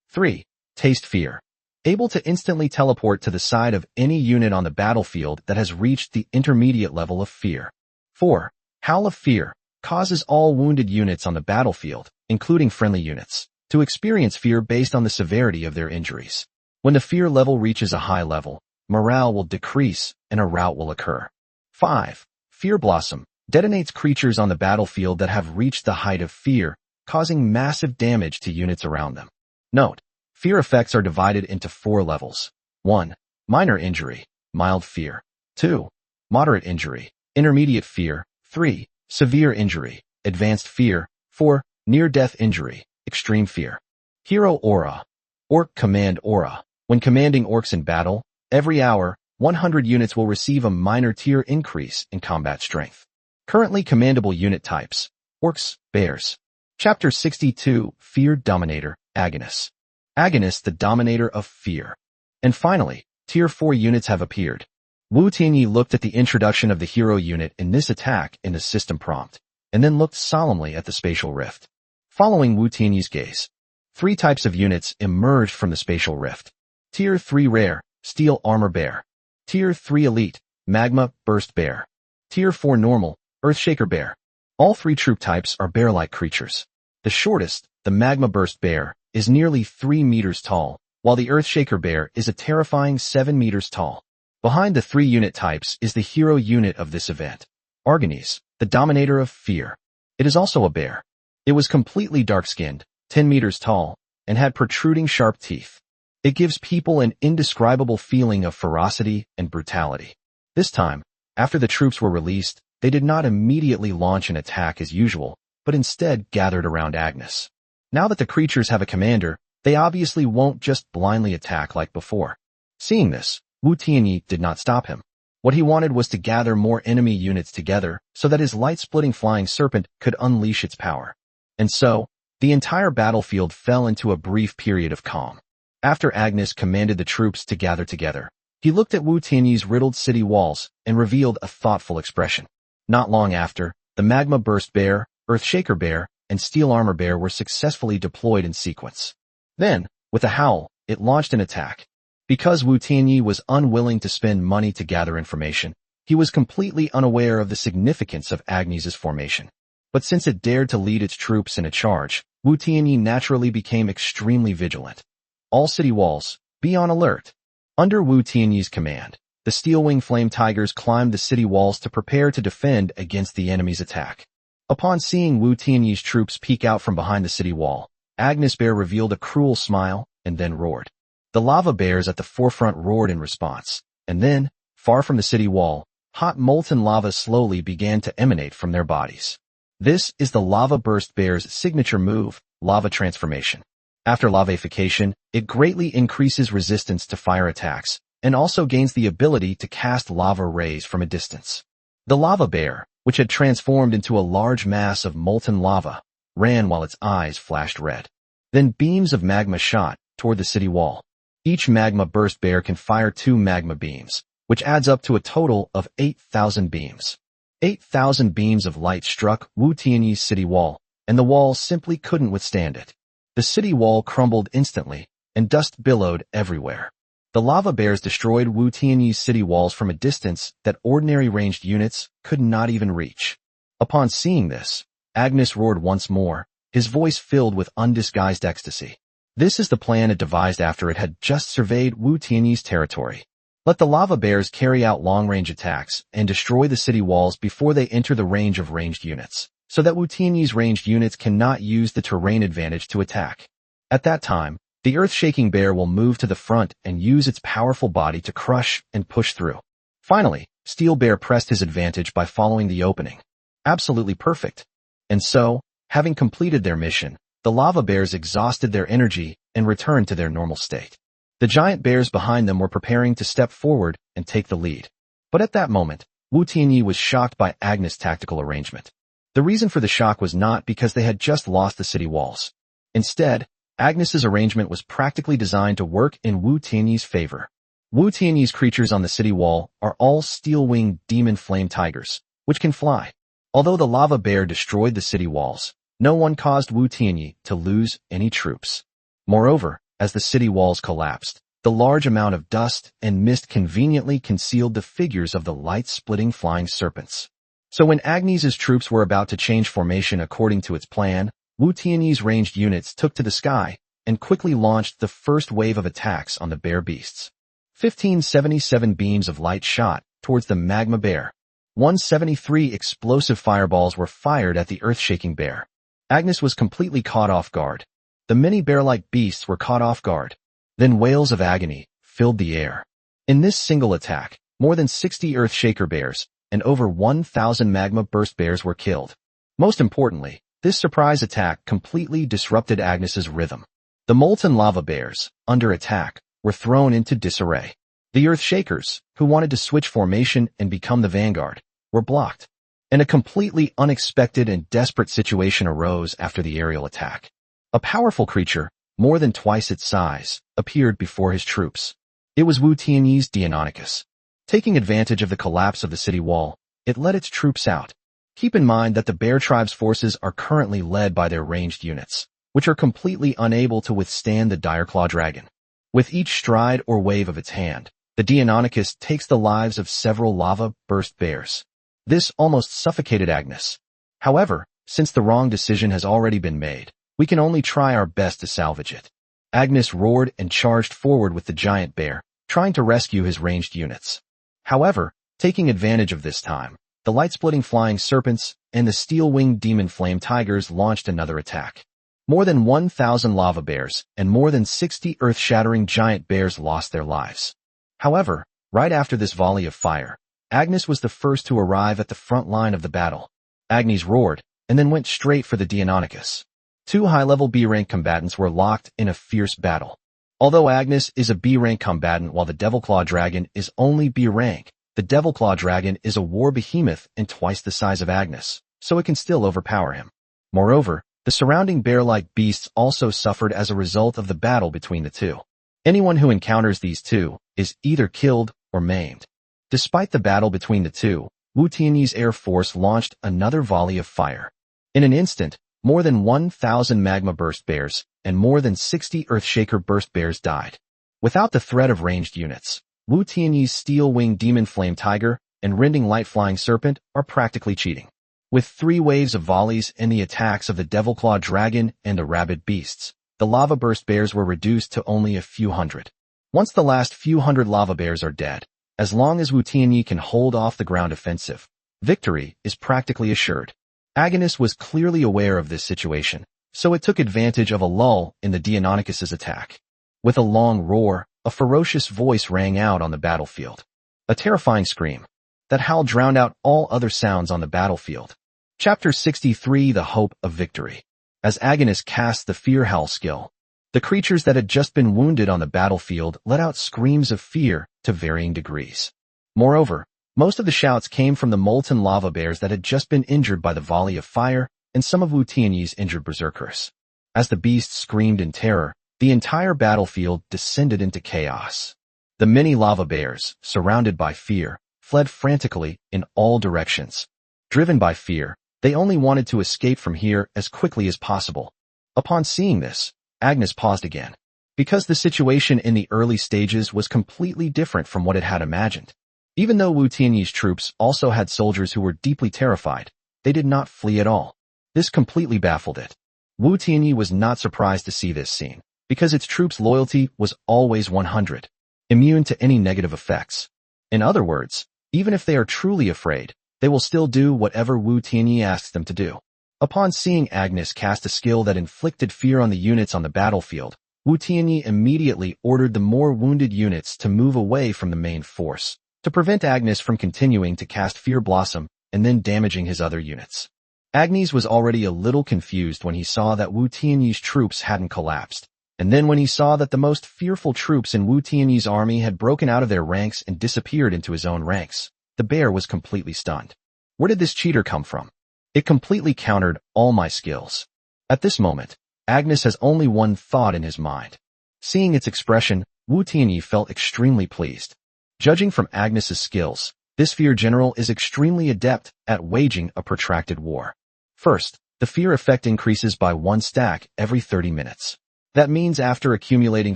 Speaker 1: 3. Taste Fear. Able to instantly teleport to the side of any unit on the battlefield that has reached the intermediate level of fear. 4. Howl of Fear. Causes all wounded units on the battlefield, including friendly units, to experience fear based on the severity of their injuries. When the fear level reaches a high level, morale will decrease and a rout will occur. 5. Fear Blossom. Detonates creatures on the battlefield that have reached the height of fear, causing massive damage to units around them. Note, fear effects are divided into 4 levels. 1. Minor injury, mild fear. 2. Moderate injury, intermediate fear. 3. Severe injury, advanced fear. 4. Near-death injury, extreme fear. Hero Aura. Orc Command Aura. When commanding orcs in battle, every hour, 100 units will receive a minor tier increase in combat strength. Currently commandable unit types. Orcs, Bears. Chapter 62, Fear Dominator, Agnes. Agnes, the Dominator of Fear. And finally, Tier 4 units have appeared. Wu Tianyi looked at the introduction of the hero unit in this attack in the system prompt, and then looked solemnly at the spatial rift. Following Wu Tianyi's gaze, 3 types of units emerged from the spatial rift. Tier 3 Rare, Steel Armor Bear. Tier 3 Elite, Magma Burst Bear. Tier 4 Normal, Earthshaker Bear. All three troop types are bear-like creatures. The shortest, the Magma Burst Bear, is nearly 3 meters tall, while the Earthshaker Bear is a terrifying 7 meters tall. Behind the three unit types is the hero unit of this event, Arganese, the Dominator of Fear. It is also a bear. It was completely dark-skinned, 10 meters tall, and had protruding sharp teeth. It gives people an indescribable feeling of ferocity and brutality. This time, after the troops were released, they did not immediately launch an attack as usual, but instead gathered around Agnes. Now that the creatures have a commander, they obviously won't just blindly attack like before. Seeing this, Wu Tianyi did not stop him. What he wanted was to gather more enemy units together so that his light-splitting flying serpent could unleash its power. And so, the entire battlefield fell into a brief period of calm. After Agnes commanded the troops to gather together, he looked at Wu Tianyi's riddled city walls and revealed a thoughtful expression. Not long after, the Magma Burst Bear, Earthshaker Bear, and Steel Armor Bear were successfully deployed in sequence. Then, with a howl, it launched an attack. Because Wu Tianyi was unwilling to spend money to gather information, he was completely unaware of the significance of Agnes's formation. But since it dared to lead its troops in a charge, Wu Tianyi naturally became extremely vigilant. All city walls, be on alert. Under Wu Tianyi's command, the Steel-Wing Flame Tigers climbed the city walls to prepare to defend against the enemy's attack. Upon seeing Wu Tianyi's troops peek out from behind the city wall, Agnes Bear revealed a cruel smile and then roared. The lava bears at the forefront roared in response, and then, far from the city wall, hot molten lava slowly began to emanate from their bodies. This is the Lava Burst Bear's signature move, Lava Transformation. After lavafication, it greatly increases resistance to fire attacks, and also gains the ability to cast lava rays from a distance. The lava bear, which had transformed into a large mass of molten lava, ran while its eyes flashed red. Then beams of magma shot toward the city wall. Each Magma Burst Bear can fire 2 magma beams, which adds up to a total of 8,000 beams. 8,000 beams of light struck Wu Tianyi's city wall, and the wall simply couldn't withstand it. The city wall crumbled instantly, and dust billowed everywhere. The lava bears destroyed Wu Tianyi's city walls from a distance that ordinary ranged units could not even reach. Upon seeing this, Agnes roared once more, his voice filled with undisguised ecstasy. This is the plan it devised after it had just surveyed Wu Tianyi's territory. Let the lava bears carry out long-range attacks and destroy the city walls before they enter the range of ranged units, so that Wu Tianyi's ranged units cannot use the terrain advantage to attack. At that time, the earth-shaking bear will move to the front and use its powerful body to crush and push through. Finally, Steel Bear pressed his advantage by following the opening. Absolutely perfect. And so, having completed their mission, the lava bears exhausted their energy and returned to their normal state. The giant bears behind them were preparing to step forward and take the lead. But at that moment, Wu Tianyi was shocked by Agnes' tactical arrangement. The reason for the shock was not because they had just lost the city walls. Instead, Agnes's arrangement was practically designed to work in Wu Tianyi's favor. Wu Tianyi's creatures on the city wall are all steel-winged demon flame tigers, which can fly. Although the lava bear destroyed the city walls, no one caused Wu Tianyi to lose any troops. Moreover, as the city walls collapsed, the large amount of dust and mist conveniently concealed the figures of the light-splitting flying serpents. So when Agnes's troops were about to change formation according to its plan, Wu Tianyi's ranged units took to the sky and quickly launched the first wave of attacks on the bear beasts. 1577 beams of light shot towards the magma bear. 173 explosive fireballs were fired at the earth-shaking bear. Agnes was completely caught off guard. The many bear-like beasts were caught off guard. Then wails of agony filled the air. In this single attack, more than 60 Earthshaker bears and over 1,000 Magma Burst bears were killed. Most importantly, this surprise attack completely disrupted Agnes's rhythm. The molten lava bears, under attack, were thrown into disarray. The Earthshakers, who wanted to switch formation and become the vanguard, were blocked. And a completely unexpected and desperate situation arose after the aerial attack. A powerful creature, more than twice its size, appeared before his troops. It was Wu Tianyi's Deinonychus. Taking advantage of the collapse of the city wall, it led its troops out. Keep in mind that the Bear Tribe's forces are currently led by their ranged units, which are completely unable to withstand the Direclaw Dragon. With each stride or wave of its hand, the Deinonychus takes the lives of several lava burst bears. This almost suffocated Agnes. However, since the wrong decision has already been made, we can only try our best to salvage it. Agnes roared and charged forward with the giant bear, trying to rescue his ranged units. However, taking advantage of this time, the light-splitting flying serpents and the steel-winged demon flame tigers launched another attack. More than 1,000 lava bears and more than 60 earth-shattering giant bears lost their lives. However, right after this volley of fire, Agnes was the first to arrive at the front line of the battle. Agnes roared and then went straight for the Deinonychus. Two high-level B-rank combatants were locked in a fierce battle. Although Agnes is a B-rank combatant while the Devilclaw Dragon is only B-rank, the Devilclaw Dragon is a war behemoth and twice the size of Agnes, so it can still overpower him. Moreover, the surrounding bear-like beasts also suffered as a result of the battle between the two. Anyone who encounters these two is either killed or maimed. Despite the battle between the two, Wu Tianyi's air force launched another volley of fire. In an instant, more than 1,000 magma burst bears and more than 60 earthshaker burst bears died. Without the threat of ranged units, Wu Tianyi's steel-winged demon flame tiger and rending light-flying serpent are practically cheating. With 3 waves of volleys and the attacks of the Devilclaw Dragon and the rabid beasts, the lava burst bears were reduced to only a few hundred. Once the last few hundred lava bears are dead, as long as Wu Tianyi can hold off the ground offensive, victory is practically assured. Agnes was clearly aware of this situation, so it took advantage of a lull in the Deinonychus's attack. With a long roar, a ferocious voice rang out on the battlefield. A terrifying scream. That howl drowned out all other sounds on the battlefield. Chapter 63: The Hope of Victory. As Agnes cast the Fear Howl skill, the creatures that had just been wounded on the battlefield let out screams of fear to varying degrees. Moreover, most of the shouts came from the molten lava bears that had just been injured by the volley of fire and some of Wu Tianyi's injured berserkers. As the beasts screamed in terror, the entire battlefield descended into chaos. The many lava bears, surrounded by fear, fled frantically in all directions. Driven by fear, they only wanted to escape from here as quickly as possible. Upon seeing this, Agnes paused again. Because the situation in the early stages was completely different from what it had imagined. Even though Wu Tianyi's troops also had soldiers who were deeply terrified, they did not flee at all. This completely baffled it. Wu Tianyi was not surprised to see this scene, because its troops' loyalty was always 100, immune to any negative effects. In other words, even if they are truly afraid, they will still do whatever Wu Tianyi asks them to do. Upon seeing Agnes cast a skill that inflicted fear on the units on the battlefield, Wu Tianyi immediately ordered the more wounded units to move away from the main force, to prevent Agnes from continuing to cast Fear Blossom and then damaging his other units. Agnes was already a little confused when he saw that Wu Tianyi's troops hadn't collapsed, and then when he saw that the most fearful troops in Wu Tianyi's army had broken out of their ranks and disappeared into his own ranks, the bear was completely stunned. Where did this cheater come from? It completely countered all my skills. At this moment, Agnes has only one thought in his mind. Seeing its expression, Wu Tianyi felt extremely pleased. Judging from Agnes's skills, this fear general is extremely adept at waging a protracted war. First, the fear effect increases by 1 stack every 30 minutes. That means after accumulating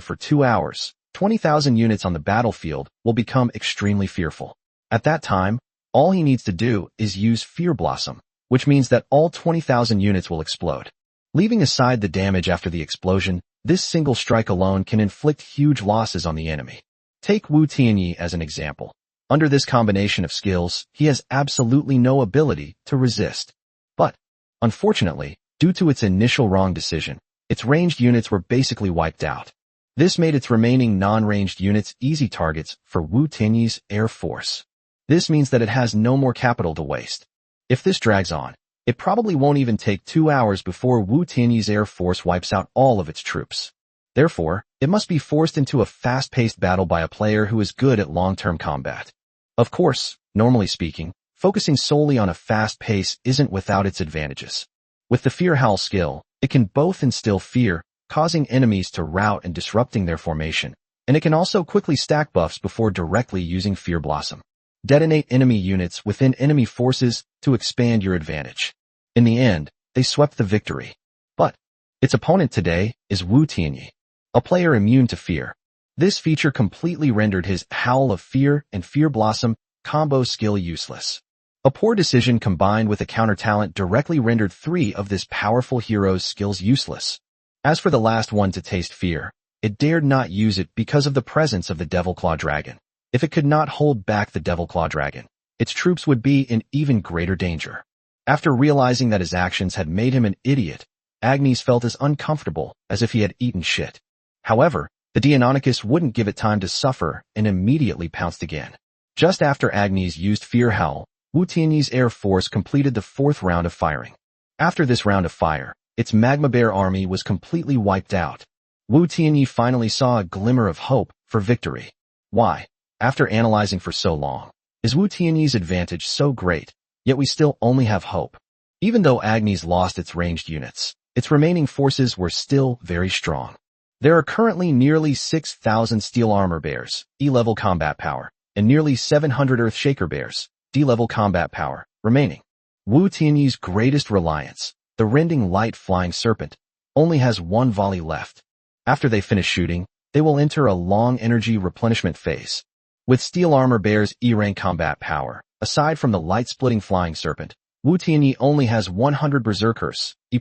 Speaker 1: for 2 hours, 20,000 units on the battlefield will become extremely fearful. At that time, all he needs to do is use Fear Blossom, which means that all 20,000 units will explode. Leaving aside the damage after the explosion, this single strike alone can inflict huge losses on the enemy. Take Wu Tianyi as an example. Under this combination of skills, he has absolutely no ability to resist. But, unfortunately, due to its initial wrong decision, its ranged units were basically wiped out. This made its remaining non-ranged units easy targets for Wu Tianyi's air force. This means that it has no more capital to waste. If this drags on, it probably won't even take 2 hours before Wu Tianyi's air force wipes out all of its troops. Therefore, it must be forced into a fast-paced battle by a player who is good at long-term combat. Of course, normally speaking, focusing solely on a fast pace isn't without its advantages. With the Fear Howl skill, it can both instill fear, causing enemies to rout and disrupting their formation, and it can also quickly stack buffs before directly using Fear Blossom. Detonate enemy units within enemy forces to expand your advantage. In the end, they swept the victory. But its opponent today is Wu Tianyi, a player immune to fear. This feature completely rendered his Howl of Fear and Fear Blossom combo skill useless. A poor decision combined with a counter talent directly rendered 3 of this powerful hero's skills useless. As for the last one to taste fear, it dared not use it because of the presence of the Devil Claw Dragon. If it could not hold back the Devil Claw Dragon, its troops would be in even greater danger. After realizing that his actions had made him an idiot, Agnes felt as uncomfortable as if he had eaten shit. However, the Deinonychus wouldn't give it time to suffer and immediately pounced again. Just after Agnes used Fear Howl, Wu Tianyi's Air Force completed the 4th round of firing. After this round of fire, its Magma Bear army was completely wiped out. Wu Tianyi finally saw a glimmer of hope for victory. Why? After analyzing for so long, is Wu Tianyi's advantage so great, yet we still only have hope? Even though Agnes lost its ranged units, its remaining forces were still very strong. There are currently nearly 6,000 Steel Armor Bears, E-level combat power, and nearly 700 Earth Shaker Bears, D-level combat power, remaining. Wu Tianyi's greatest reliance, the rending light flying serpent, only has 1 volley left. After they finish shooting, they will enter a long energy replenishment phase. With Steel Armor Bear's E-rank combat power, aside from the light-splitting flying serpent, Wu Tianyi only has 100 Berserkers, E+,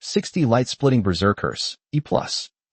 Speaker 1: 60 light-splitting Berserkers, E+,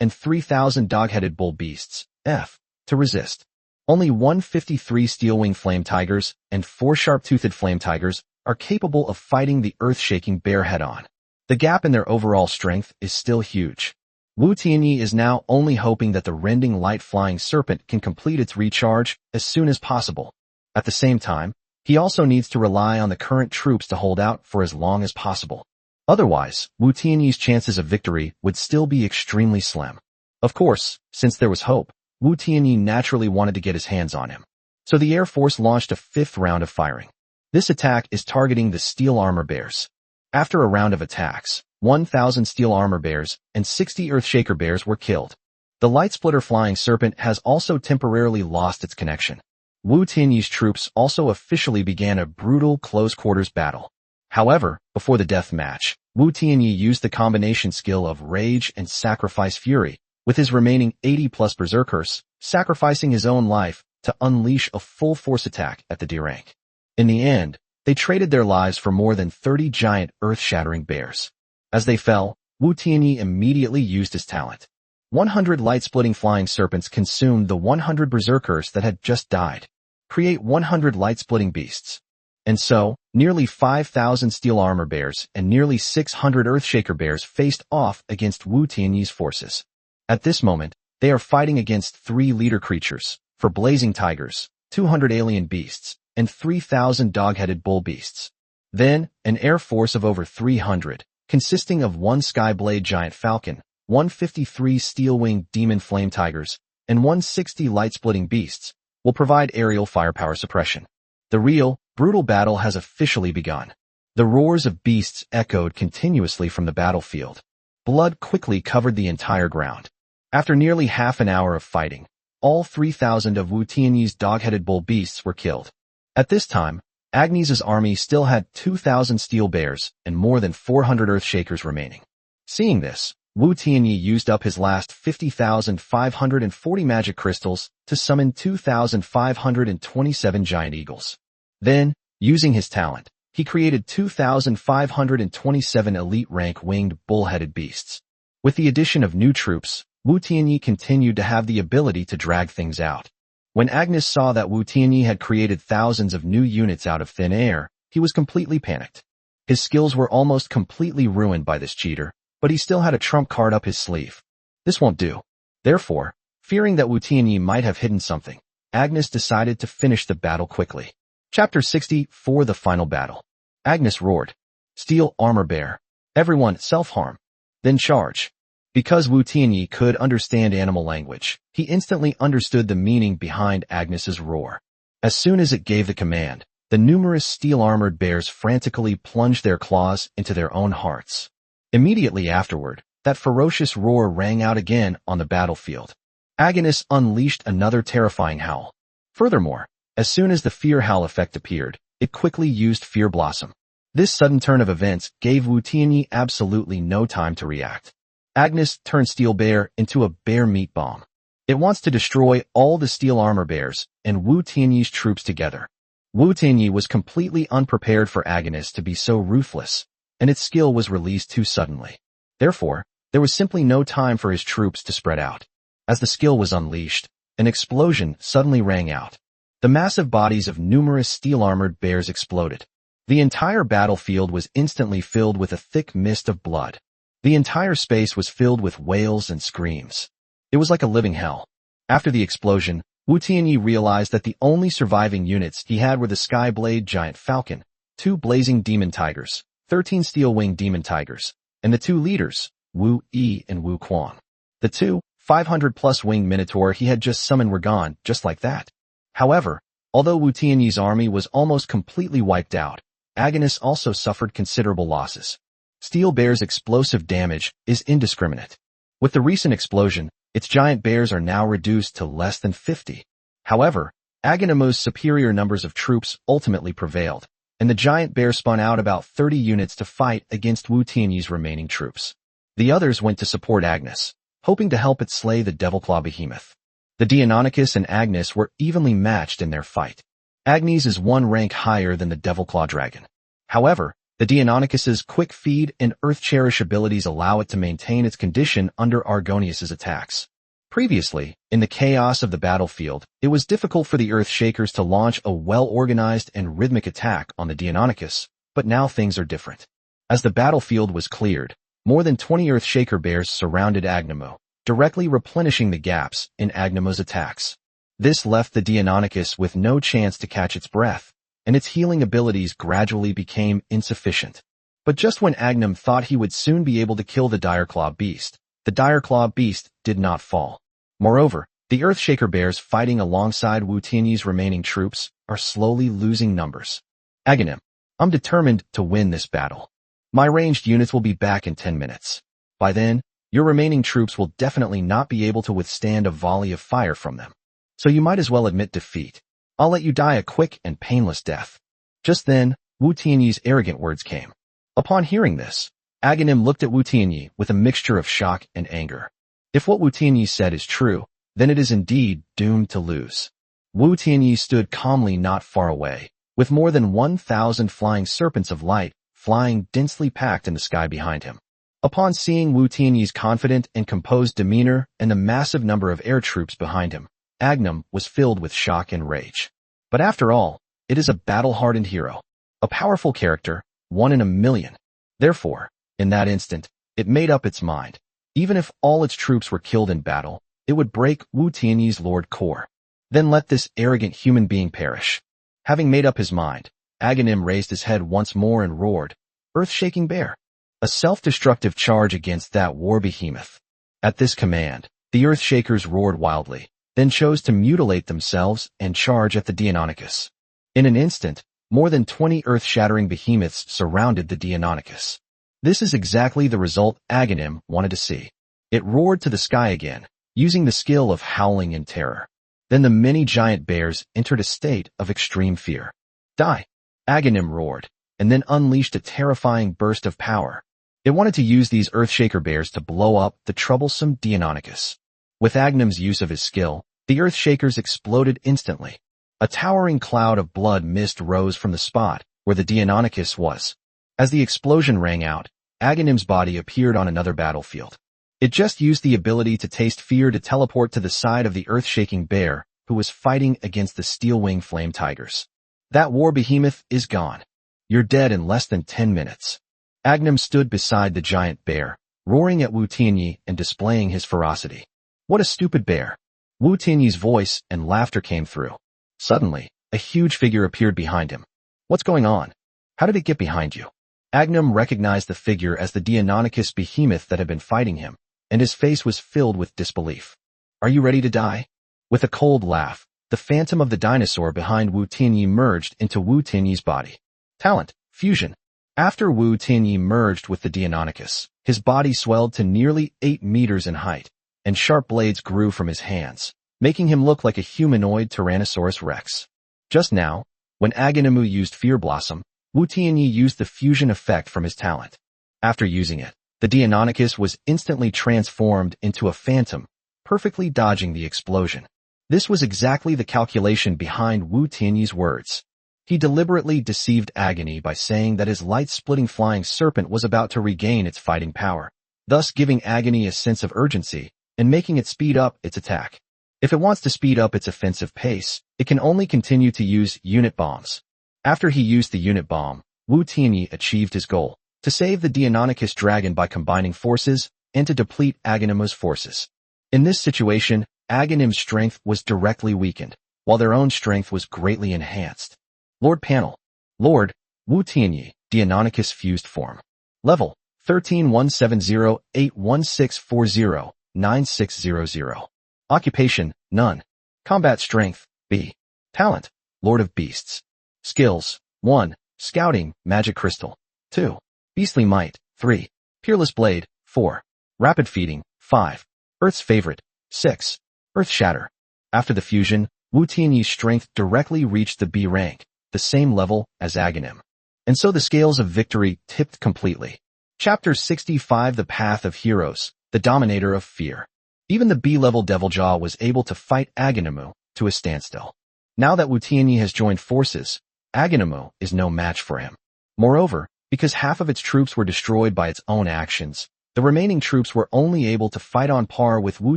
Speaker 1: and 3,000 dog-headed bull beasts, F, to resist. Only 153 Steel-winged Flame Tigers and 4 sharp-toothed Flame Tigers are capable of fighting the earth-shaking bear head-on. The gap in their overall strength is still huge. Wu Tianyi is now only hoping that the rending light-flying serpent can complete its recharge as soon as possible. At the same time, he also needs to rely on the current troops to hold out for as long as possible. Otherwise, Wu Tianyi's chances of victory would still be extremely slim. Of course, since there was hope, Wu Tianyi naturally wanted to get his hands on him. So the Air Force launched a 5th round of firing. This attack is targeting the Steel Armor Bears. After a round of attacks, 1,000 Steel Armor Bears and 60 Earthshaker Bears were killed. The Light Splitter Flying Serpent has also temporarily lost its connection. Wu Tianyi's troops also officially began a brutal close-quarters battle. However, before the death match, Wu Tianyi used the combination skill of Rage and Sacrifice Fury, with his remaining 80+ Berserkers, sacrificing his own life to unleash a full-force attack at the D rank. In the end, they traded their lives for more than 30 giant earth-shattering bears. As they fell, Wu Tianyi immediately used his talent. 100 light-splitting flying serpents consumed the 100 berserkers that had just died. Create 100 light-splitting beasts. And so, nearly 5,000 steel armor bears and nearly 600 earthshaker bears faced off against Wu Tianyi's forces. At this moment, they are fighting against 3 leader creatures, for blazing tigers, 200 alien beasts, and 3,000 dog-headed bull beasts. Then, an air force of over 300, consisting of 1 skyblade giant falcon, 153 steel-winged demon flame tigers, and 160 light-splitting beasts, will provide aerial firepower suppression. The real, brutal battle has officially begun. The roars of beasts echoed continuously from the battlefield. Blood quickly covered the entire ground. After nearly half an hour of fighting, all 3,000 of Wu Tianyi's dog-headed bull beasts were killed. At this time, Agnes's army still had 2,000 steel bears and more than 400 earthshakers remaining. Seeing this, Wu Tianyi used up his last 50,540 magic crystals to summon 2,527 giant eagles. Then, using his talent, he created 2,527 elite rank winged bull-headed beasts. With the addition of new troops, Wu Tianyi continued to have the ability to drag things out. When Agnes saw that Wu Tianyi had created thousands of new units out of thin air, he was completely panicked. His skills were almost completely ruined by this cheater, but he still had a trump card up his sleeve. This won't do. Therefore, fearing that Wu Tianyi might have hidden something, Agnes decided to finish the battle quickly. Chapter 60, for the final battle. Agnes roared. Steel armor bear. Everyone, self-harm. Then charge. Because Wu Tianyi could understand animal language, he instantly understood the meaning behind Agnes's roar. As soon as it gave the command, the numerous steel-armored bears frantically plunged their claws into their own hearts. Immediately afterward, that ferocious roar rang out again on the battlefield. Agnes unleashed another terrifying howl. Furthermore, as soon as the Fear Howl effect appeared, it quickly used Fear Blossom. This sudden turn of events gave Wu Tianyi absolutely no time to react. Agnes turned Steel Bear into a bear meat bomb. It wants to destroy all the steel armor bears and Wu Tianyi's troops together. Wu Tianyi was completely unprepared for Agnes to be so ruthless, and its skill was released too suddenly. Therefore, there was simply no time for his troops to spread out. As the skill was unleashed, an explosion suddenly rang out. The massive bodies of numerous steel-armored bears exploded. The entire battlefield was instantly filled with a thick mist of blood. The entire space was filled with wails and screams. It was like a living hell. After the explosion, Wu Tianyi realized that the only surviving units he had were the Skyblade Giant Falcon, 2 Blazing Demon Tigers, 13 Steel-Winged Demon Tigers, and the 2 leaders, Wu Yi and Wu Quan. The 2, 500-plus winged Minotaur he had just summoned were gone, just like that. However, although Wu Tianyi's army was almost completely wiped out, Agnes also suffered considerable losses. Steel Bear's explosive damage is indiscriminate. With the recent explosion, its giant bears are now reduced to less than 50. However, Aganimu's superior numbers of troops ultimately prevailed, and the giant bear spun out about 30 units to fight against Wu Tianyi's remaining troops. The others went to support Agnes, hoping to help it slay the Devilclaw behemoth. The Deinonychus and Agnes were evenly matched in their fight. Agnes is 1 rank higher than the Devilclaw dragon. However, the Deinonychus's quick feed and Earth Cherish abilities allow it to maintain its condition under Argonius's attacks. Previously, in the chaos of the battlefield, it was difficult for the Earth Shakers to launch a well-organized and rhythmic attack on the Deinonychus, but now things are different. As the battlefield was cleared, more than 20 Earth Shaker bears surrounded Agnimu, directly replenishing the gaps in Agnimu's attacks. This left the Deinonychus with no chance to catch its breath, and its healing abilities gradually became insufficient. But just when Agnim thought he would soon be able to kill the Direclaw beast, the Direclaw beast did not fall. Moreover, the Earthshaker bears fighting alongside Wu Tianyi's remaining troops are slowly losing numbers. Aghanim, I'm determined to win this battle. My ranged units will be back in 10 minutes. By then, your remaining troops will definitely not be able to withstand a volley of fire from them. So you might as well admit defeat. I'll let you die a quick and painless death. Just then, Wu Tianyi's arrogant words came. Upon hearing this, Aghanim looked at Wu Tianyi with a mixture of shock and anger. If what Wu Tianyi said is true, then it is indeed doomed to lose. Wu Tianyi stood calmly not far away, with more than 1,000 flying serpents of light flying densely packed in the sky behind him. Upon seeing Wu Tianyi's confident and composed demeanor and the massive number of air troops behind him, Aghanim was filled with shock and rage. But after all, it is a battle-hardened hero, a powerful character, 1 in a million. Therefore, in that instant, it made up its mind. Even if all its troops were killed in battle, it would break Wu Tianyi's Lord core. Then let this arrogant human being perish. Having made up his mind, Aghanim raised his head once more and roared, "Earth-shaking bear!" A self-destructive charge against that war behemoth. At this command, the Earth-shakers roared wildly, then chose to mutilate themselves and charge at the Deinonychus. In an instant, more than 20 earth-shattering behemoths surrounded the Deinonychus. This is exactly the result Aghanim wanted to see. It roared to the sky again, using the skill of howling in terror. Then the many giant bears entered a state of extreme fear. Die! Aghanim roared, and then unleashed a terrifying burst of power. It wanted to use these Earthshaker bears to blow up the troublesome Deinonychus. With Aghanim's use of his skill, the Earthshakers exploded instantly. A towering cloud of blood mist rose from the spot where the Deinonychus was. As the explosion rang out, Aghanim's body appeared on another battlefield. It just used the ability to taste fear to teleport to the side of the earth-shaking bear who was fighting against the steel-wing flame tigers. That war behemoth is gone. You're dead in less than 10 minutes. Aghanim stood beside the giant bear, roaring at Wu Tianyi and displaying his ferocity. What a stupid bear! Wu Tianyi's voice and laughter came through. Suddenly, a huge figure appeared behind him. What's going on? How did it get behind you? Aghanim recognized the figure as the Deinonychus behemoth that had been fighting him, and his face was filled with disbelief. Are you ready to die? With a cold laugh, the phantom of the dinosaur behind Wu Tianyi merged into Wu Tianyi's body. Talent, fusion. After Wu Tianyi merged with the Deinonychus, his body swelled to nearly 8 meters in height, and sharp blades grew from his hands, making him look like a humanoid Tyrannosaurus Rex. Just now, when Aghanimu used Fear Blossom, Wu Tianyi used the fusion effect from his talent. After using it, the Deinonychus was instantly transformed into a phantom, perfectly dodging the explosion. This was exactly the calculation behind Wu Tianyi's words. He deliberately deceived Agony by saying that his light-splitting flying serpent was about to regain its fighting power, thus giving Agony a sense of urgency and making it speed up its attack. If it wants to speed up its offensive pace, it can only continue to use unit bombs. After he used the unit bomb, Wu Tianyi achieved his goal, to save the Deinonychus dragon by combining forces and to deplete Aghanimu's forces. In this situation, Aghanim's strength was directly weakened, while their own strength was greatly enhanced. Lord Panel. Lord, Wu Tianyi, Deinonychus fused form. Level, 13-170-81640-9600. Occupation, none. Combat strength, B. Talent, Lord of Beasts. Skills, 1. Scouting, Magic Crystal. 2. Beastly Might, 3. Peerless Blade, 4. Rapid Feeding, 5. Earth's Favorite, 6. Earth Shatter. After the fusion, Wu Tianyi's strength directly reached the B rank, the same level as Aghanim. And so the scales of victory tipped completely. Chapter 65 The Path of Heroes, the Dominator of Fear. Even the B-level Deviljaw was able to fight Aghanimu to a standstill. Now that Wu Tianyi has joined forces, Aghanimu is no match for him. Moreover, because half of its troops were destroyed by its own actions, the remaining troops were only able to fight on par with Wu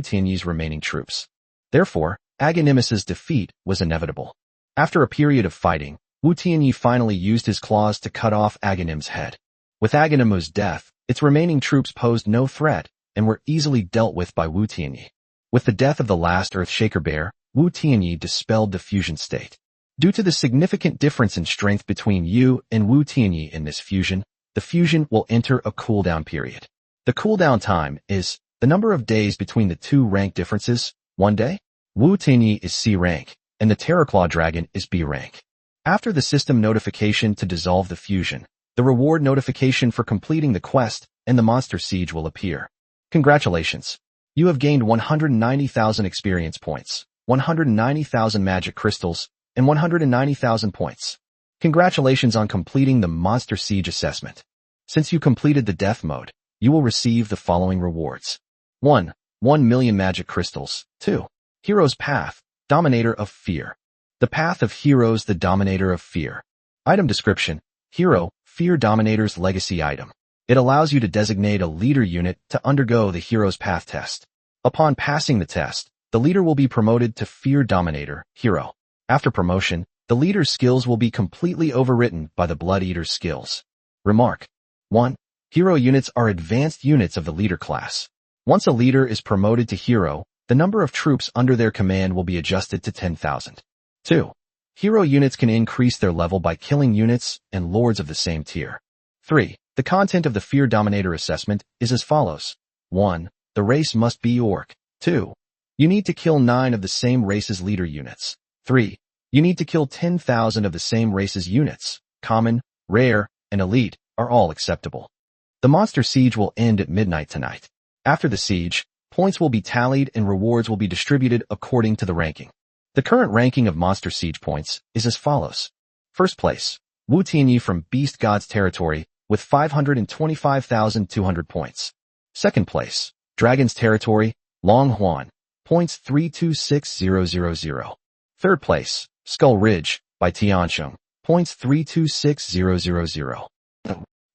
Speaker 1: Tianyi's remaining troops. Therefore, Aghanimus's defeat was inevitable. After a period of fighting, Wu Tianyi finally used his claws to cut off Aghanim's head. With Aghanimu's death, its remaining troops posed no threat and were easily dealt with by Wu Tianyi. With the death of the last Earthshaker bear, Wu Tianyi dispelled the fusion state. Due to the significant difference in strength between Yu and Wu Tianyi in this fusion, the fusion will enter a cooldown period. The cooldown time is the number of days between the two rank differences, 1 day. Wu Tianyi is C rank, and the Terrorclaw Dragon is B rank. After the system notification to dissolve the fusion, the reward notification for completing the quest and the monster siege will appear. Congratulations! You have gained 190,000 experience points, 190,000 magic crystals, and 190,000 points. Congratulations on completing the monster siege assessment. Since you completed the death mode, you will receive the following rewards. 1. 1,000,000 magic crystals. 2. Hero's Path, Dominator of Fear. The Path of Heroes, the Dominator of Fear. Item description: Hero, Fear Dominator's Legacy item. It allows you to designate a leader unit to undergo the Hero's Path test. Upon passing the test, the leader will be promoted to Fear Dominator, Hero. After promotion, the leader's skills will be completely overwritten by the Blood Eater's skills. Remark: 1. Hero units are advanced units of the leader class. Once a leader is promoted to hero, the number of troops under their command will be adjusted to 10,000. 2. Hero units can increase their level by killing units and lords of the same tier. 3. The content of the Fear Dominator assessment is as follows. 1. The race must be Orc. 2. You need to kill 9 of the same race's leader units. 3. You need to kill 10,000 of the same race's units. Common, rare, and elite are all acceptable. The monster siege will end at midnight tonight. After the siege, points will be tallied and rewards will be distributed according to the ranking. The current ranking of monster siege points is as follows. First place, Wu Tianyi from Beast God's Territory with 525,200 points. Second place, Dragon's Territory, Long Huan, points 326000. Third place, Skull Ridge by Tiansheng, points 326000.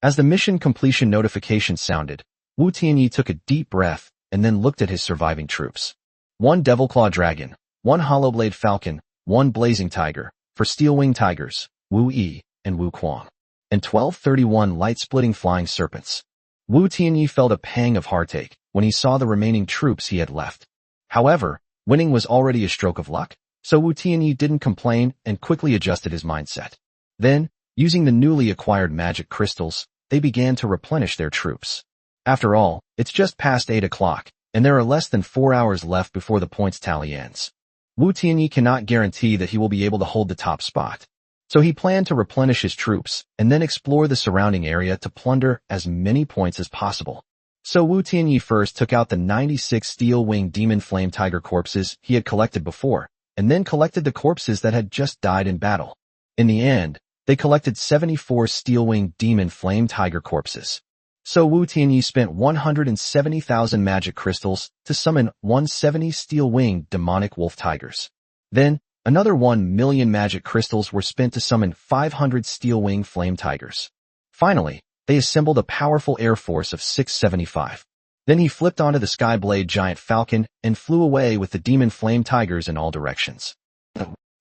Speaker 1: As the mission completion notification sounded, Wu Tianyi took a deep breath and then looked at his surviving troops. 1 Devilclaw Dragon, 1 Hollowblade Falcon, 1 Blazing Tiger, for Steel-Wing Tigers, Wu Yi and Wu Kuang, and 1231 Light-Splitting Flying Serpents. Wu Tianyi felt a pang of heartache when he saw the remaining troops he had left. However, winning was already a stroke of luck, so Wu Tianyi didn't complain and quickly adjusted his mindset. Then, using the newly acquired magic crystals, they began to replenish their troops. After all, it's just past 8 o'clock, and there are less than 4 hours left before the points tally ends. Wu Tianyi cannot guarantee that he will be able to hold the top spot. So he planned to replenish his troops and then explore the surrounding area to plunder as many points as possible. So Wu Tianyi first took out the 96 Steel-Wing Demon Flame Tiger corpses he had collected before, and then collected the corpses that had just died in battle. In the end, they collected 74 Steel-Wing Demon Flame Tiger corpses. So Wu Tianyi spent 170,000 magic crystals to summon 170 steel-winged demonic wolf tigers. Then, another 1 million magic crystals were spent to summon 500 steel-winged flame tigers. Finally, they assembled a powerful air force of 675. Then he flipped onto the Skyblade giant falcon and flew away with the demon flame tigers in all directions.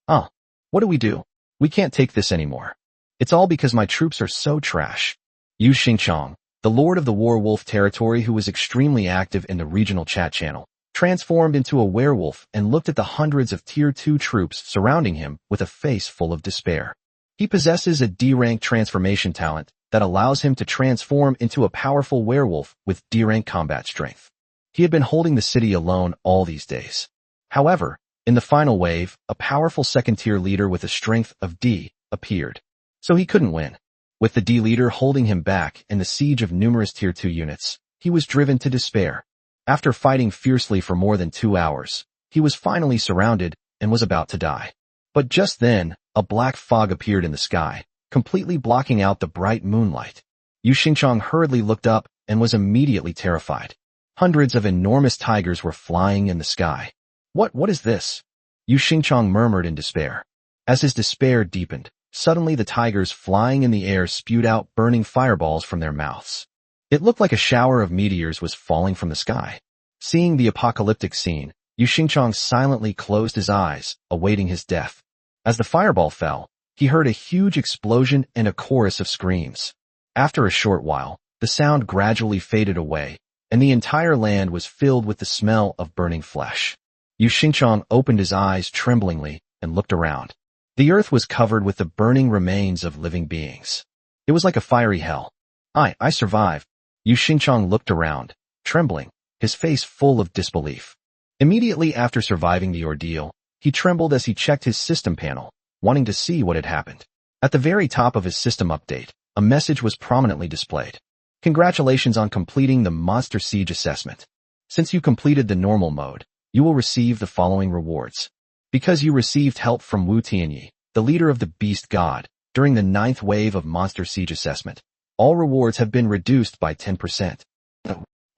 Speaker 1: What do we do? We can't take this anymore. It's all because my troops are so trash. Yu Xingchong, the lord of the War Wolf territory who was extremely active in the regional chat channel, transformed into a werewolf and looked at the hundreds of Tier 2 troops surrounding him with a face full of despair. He possesses a D-rank transformation talent that allows him to transform into a powerful werewolf with D-rank combat strength. He had been holding the city alone all these days. However, in the final wave, a powerful second-tier leader with a strength of D appeared. So he couldn't win. With the D leader holding him back and the siege of numerous Tier 2 units, he was driven to despair. After fighting fiercely for more than 2 hours, he was finally surrounded and was about to die. But just then, a black fog appeared in the sky, completely blocking out the bright moonlight. Yu Xingchong hurriedly looked up and was immediately terrified. Hundreds of enormous tigers were flying in the sky. What is this? Yu Xingchong murmured in despair. As his despair deepened, suddenly the tigers flying in the air spewed out burning fireballs from their mouths. It looked like a shower of meteors was falling from the sky. Seeing the apocalyptic scene, Yu Xingchong silently closed his eyes, awaiting his death. As the fireball fell, he heard a huge explosion and a chorus of screams. After a short while, the sound gradually faded away, and the entire land was filled with the smell of burning flesh. Yu Xingchong opened his eyes tremblingly and looked around. The earth was covered with the burning remains of living beings. It was like a fiery hell. I survived. Yu Xingchong looked around, trembling, his face full of disbelief. Immediately after surviving the ordeal, he trembled as he checked his system panel, wanting to see what had happened. At the very top of his system update, a message was prominently displayed. Congratulations on completing the Monster Siege assessment. Since you completed the normal mode, you will receive the following rewards. Because you received help from Wu Tianyi, the leader of the Beast God, during the 9th wave of Monster Siege assessment, all rewards have been reduced by 10%.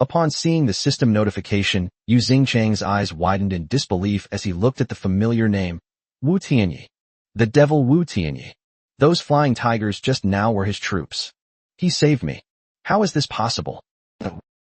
Speaker 1: Upon seeing the system notification, Yu Xingchang's eyes widened in disbelief as he looked at the familiar name, Wu Tianyi. The devil Wu Tianyi. Those flying tigers just now were his troops. He saved me. How is this possible?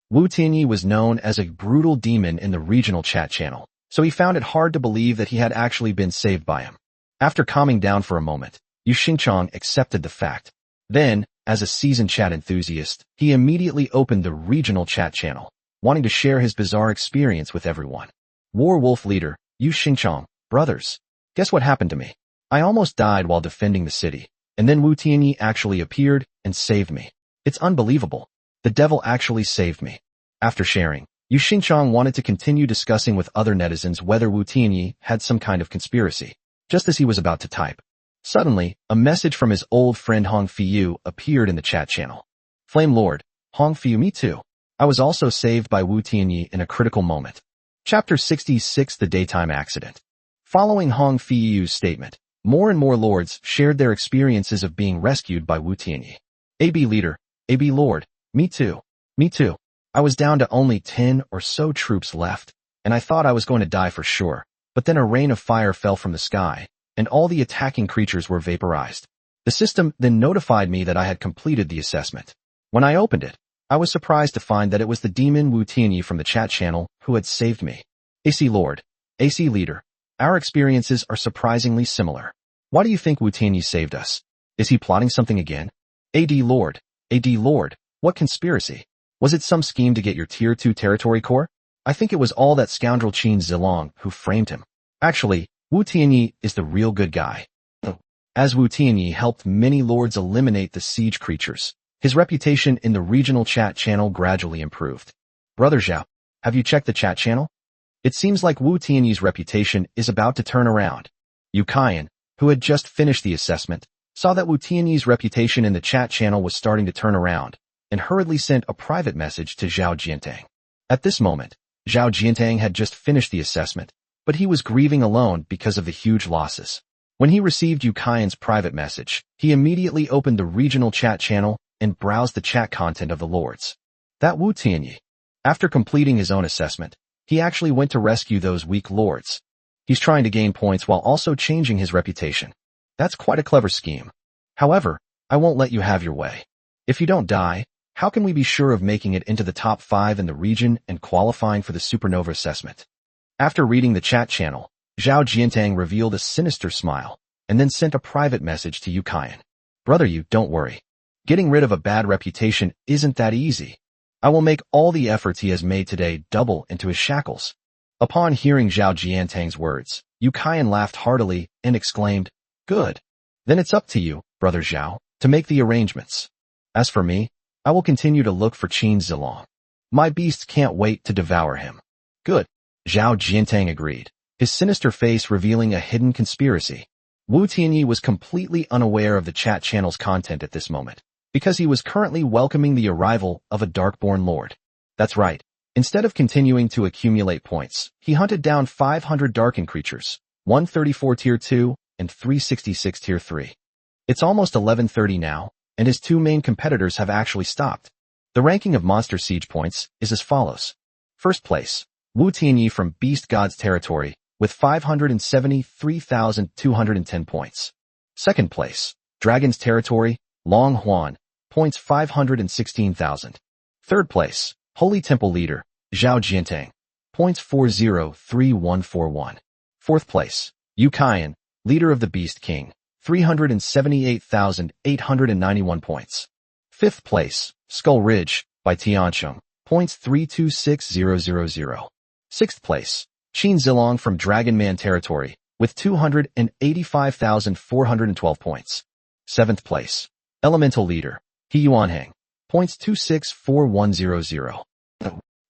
Speaker 1: Wu Tianyi was known as a brutal demon in the regional chat channel, so he found it hard to believe that he had actually been saved by him. After calming down for a moment, Yu Xingchong accepted the fact. Then, as a seasoned chat enthusiast, he immediately opened the regional chat channel, wanting to share his bizarre experience with everyone. War Wolf leader, Yu Xingchong, brothers. Guess what happened to me? I almost died while defending the city, and then Wu Tianyi actually appeared and saved me. It's unbelievable. The devil actually saved me. After sharing, Yu Xingchong wanted to continue discussing with other netizens whether Wu Tianyi had some kind of conspiracy. Just as he was about to type, suddenly, a message from his old friend Hong Fiyu appeared in the chat channel. Flame Lord, Hong Fiyu, me too. I was also saved by Wu Tianyi in a critical moment. Chapter 66, The Daytime Accident. Following Hong Fiyu's statement, more and more lords shared their experiences of being rescued by Wu Tianyi. AB leader, AB lord, me too. Me too. I was down to only 10 or so troops left, and I thought I was going to die for sure, but then a rain of fire fell from the sky, and all the attacking creatures were vaporized. The system then notified me that I had completed the assessment. When I opened it, I was surprised to find that it was the demon Wu Tianyi from the chat channel who had saved me. AC Lord, AC Leader, our experiences are surprisingly similar. Why do you think Wu Tianyi saved us? Is he plotting something again? AD Lord, what conspiracy? Was it some scheme to get your Tier 2 territory core? I think it was all that scoundrel Qin Zilong who framed him. Actually, Wu Tianyi is the real good guy. As Wu Tianyi helped many lords eliminate the siege creatures, his reputation in the regional chat channel gradually improved. Brother Zhao, have you checked the chat channel? It seems like Wu Tianyi's reputation is about to turn around. Yu Kaiyan, who had just finished the assessment, saw that Wu Tianyi's reputation in the chat channel was starting to turn around, and hurriedly sent a private message to Zhao Jiantang. At this moment, Zhao Jiantang had just finished the assessment, but he was grieving alone because of the huge losses. When he received Yu Kaiyan's private message, he immediately opened the regional chat channel and browsed the chat content of the lords. That Wu Tianyi. After completing his own assessment, he actually went to rescue those weak lords. He's trying to gain points while also changing his reputation. That's quite a clever scheme. However, I won't let you have your way. If you don't die, how can we be sure of making it into the top 5 in the region and qualifying for the supernova assessment? After reading the chat channel, Zhao Jiantang revealed a sinister smile, and then sent a private message to Yu Qian. Brother Yu, don't worry. Getting rid of a bad reputation isn't that easy. I will make all the efforts he has made today double into his shackles. Upon hearing Zhao Jiantang's words, Yu Qian laughed heartily and exclaimed, Good. Then it's up to you, Brother Zhao, to make the arrangements. As for me, I will continue to look for Qin Zilong. My beasts can't wait to devour him. Good. Zhao Jiantang agreed, his sinister face revealing a hidden conspiracy. Wu Tianyi was completely unaware of the chat channel's content at this moment, because he was currently welcoming the arrival of a Darkborn Lord. That's right. Instead of continuing to accumulate points, he hunted down 500 Darken creatures, 134 Tier 2 and 366 Tier 3. It's almost 11:30 now, and his two main competitors have actually stopped. The ranking of monster siege points is as follows. First place, Wu Tianyi from Beast God's territory, with 573,210 points. Second place, Dragon's territory, Long Huan, points 516,000. Third place, Holy Temple leader, Zhao Jiantang, points 403141. Fourth place, Yu Qian, leader of the Beast King, 378,891 points. Fifth place, Skull Ridge, by Tiancheng, points 326000. Sixth place, Qin Zilong from Dragon Man territory, with 285,412 points. Seventh place, Elemental leader, He Yuanhang, points 264100.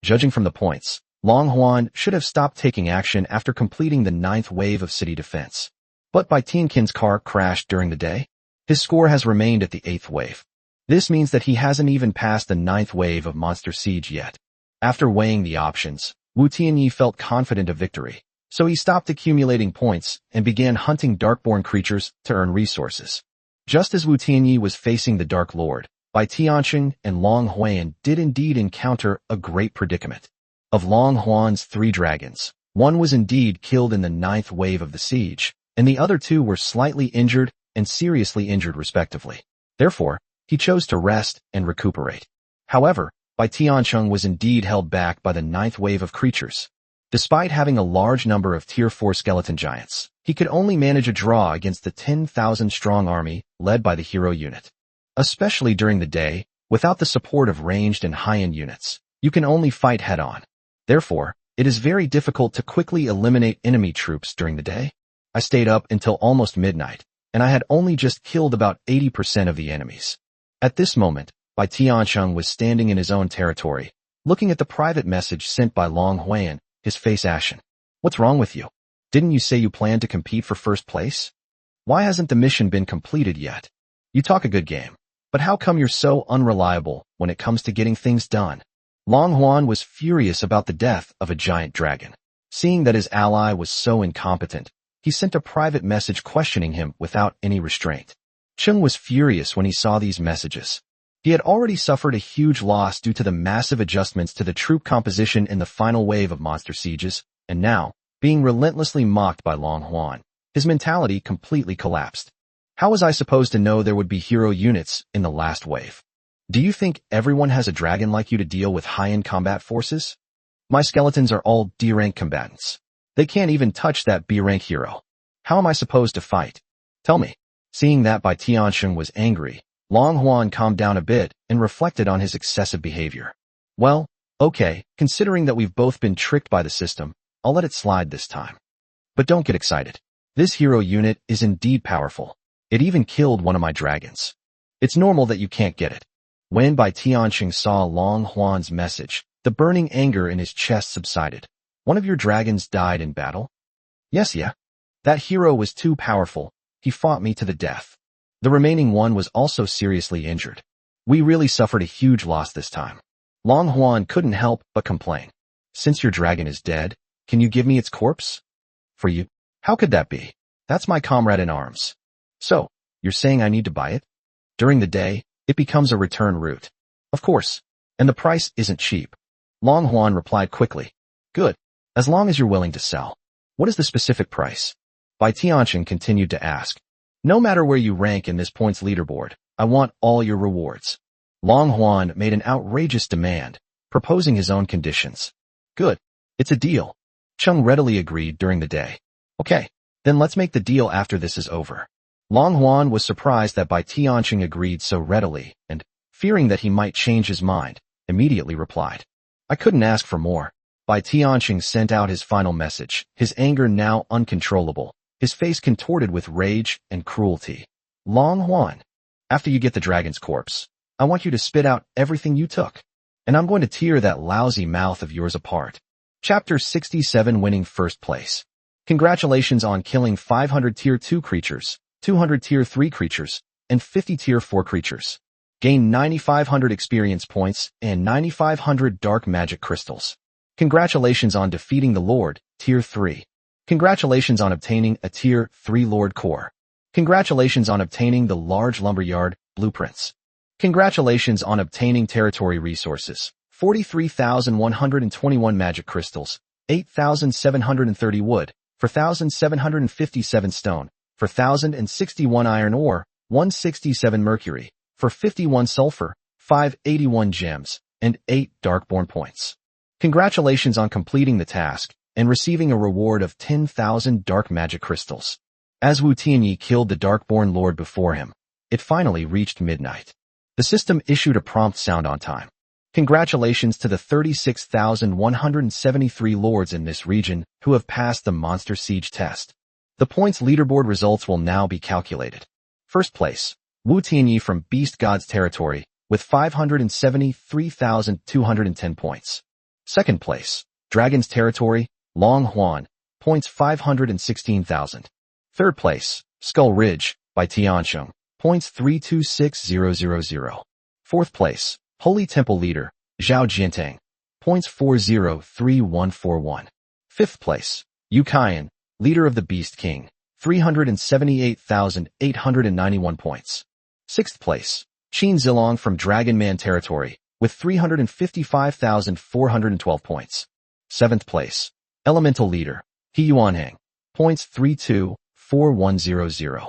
Speaker 1: Judging from the points, Long Huan should have stopped taking action after completing the 9th wave of city defense. But by Tianqin's car crashed during the day, his score has remained at the 8th wave. This means that he hasn't even passed the 9th wave of monster siege yet. After weighing the options, Wu Tianyi felt confident of victory, so he stopped accumulating points and began hunting Darkborn creatures to earn resources. Just as Wu Tianyi was facing the Dark Lord, Bai Tiancheng and Long Huan did indeed encounter a great predicament. Of Long Huan's 3 dragons, one was indeed killed in the 9th wave of the siege, and the other 2 were slightly injured and seriously injured respectively. Therefore, he chose to rest and recuperate. However, Bai Tiancheng was indeed held back by the 9th wave of creatures. Despite having a large number of Tier 4 skeleton giants, he could only manage a draw against the 10,000-strong army led by the hero unit. Especially during the day, without the support of ranged and high-end units, you can only fight head-on. Therefore, it is very difficult to quickly eliminate enemy troops during the day. I stayed up until almost midnight, and I had only just killed about 80% of the enemies. At this moment, Bai Tiancheng was standing in his own territory, looking at the private message sent by Long Huan, his face ashen. What's wrong with you? Didn't you say you planned to compete for first place? Why hasn't the mission been completed yet? You talk a good game, but how come you're so unreliable when it comes to getting things done? Long Huan was furious about the death of a giant dragon. Seeing that his ally was so incompetent, he sent a private message questioning him without any restraint. Cheng was furious when he saw these messages. He had already suffered a huge loss due to the massive adjustments to the troop composition in the final wave of monster sieges, and now, being relentlessly mocked by Long Huan, his mentality completely collapsed. How was I supposed to know there would be hero units in the last wave? Do you think everyone has a dragon like you to deal with high-end combat forces? My skeletons are all D-rank combatants. They can't even touch that B-rank hero. How am I supposed to fight? Tell me. Seeing that Bai Tiancheng was angry, Long Huan calmed down a bit and reflected on his excessive behavior. Well, okay, considering that we've both been tricked by the system, I'll let it slide this time. But don't get excited. This hero unit is indeed powerful. It even killed one of my dragons. It's normal that you can't get it. When Bai Tiancheng saw Long Huan's message, the burning anger in his chest subsided. One of your dragons died in battle? Yes, yeah. That hero was too powerful. He fought me to the death. The remaining one was also seriously injured. We really suffered a huge loss this time. Long Huan couldn't help but complain. Since your dragon is dead, can you give me its corpse? For you? How could that be? That's my comrade in arms. So, you're saying I need to buy it? During the day, it becomes a return route. Of course. And the price isn't cheap. Long Huan replied quickly. Good. As long as you're willing to sell. What is the specific price? Bai Tianxing continued to ask. No matter where you rank in this points leaderboard, I want all your rewards. Long Huan made an outrageous demand, proposing his own conditions. Good. It's a deal. Chung readily agreed during the day. Okay, then let's make the deal after this is over. Long Huan was surprised that Bai Tianxing agreed so readily, and, fearing that he might change his mind, immediately replied. I couldn't ask for more. Bai Tianxing sent out his final message, his anger now uncontrollable, his face contorted with rage and cruelty. Long Huan, after you get the dragon's corpse, I want you to spit out everything you took, and I'm going to tear that lousy mouth of yours apart. Chapter 67 Winning First Place. Congratulations on killing 500 Tier 2 creatures, 200 Tier 3 creatures, and 50 Tier 4 creatures. Gain 9,500 experience points and 9,500 dark magic crystals. Congratulations on defeating the Lord, Tier 3. Congratulations on obtaining a Tier 3 Lord Core. Congratulations on obtaining the large lumberyard blueprints. Congratulations on obtaining territory resources. 43,121 magic crystals, 8,730 wood, 4,757 stone, 4,061 iron ore, 167 mercury, for 51 sulfur, 581 gems, and 8 darkborn points. Congratulations on completing the task and receiving a reward of 10,000 dark magic crystals. As Wu Tianyi killed the darkborn lord before him, it finally reached midnight. The system issued a prompt sound on time. Congratulations to the 36,173 lords in this region who have passed the monster siege test. The points leaderboard results will now be calculated. First place, Wu Tianyi from Beast God's territory with 573,210 points. Second place, Dragon's territory, Long Huan, points 516,000. Third place, Skull Ridge, by Tianxing, points 326000. Fourth place, Holy Temple Leader, Zhao Jiantang, points 403141. Fifth place, Yu Kaiyan, Leader of the Beast King, 378,891 points. Sixth place, Qin Zilong from Dragon Man territory, with 355,412 points. Seventh place, Elemental Leader, He Yuanhang, points 324100.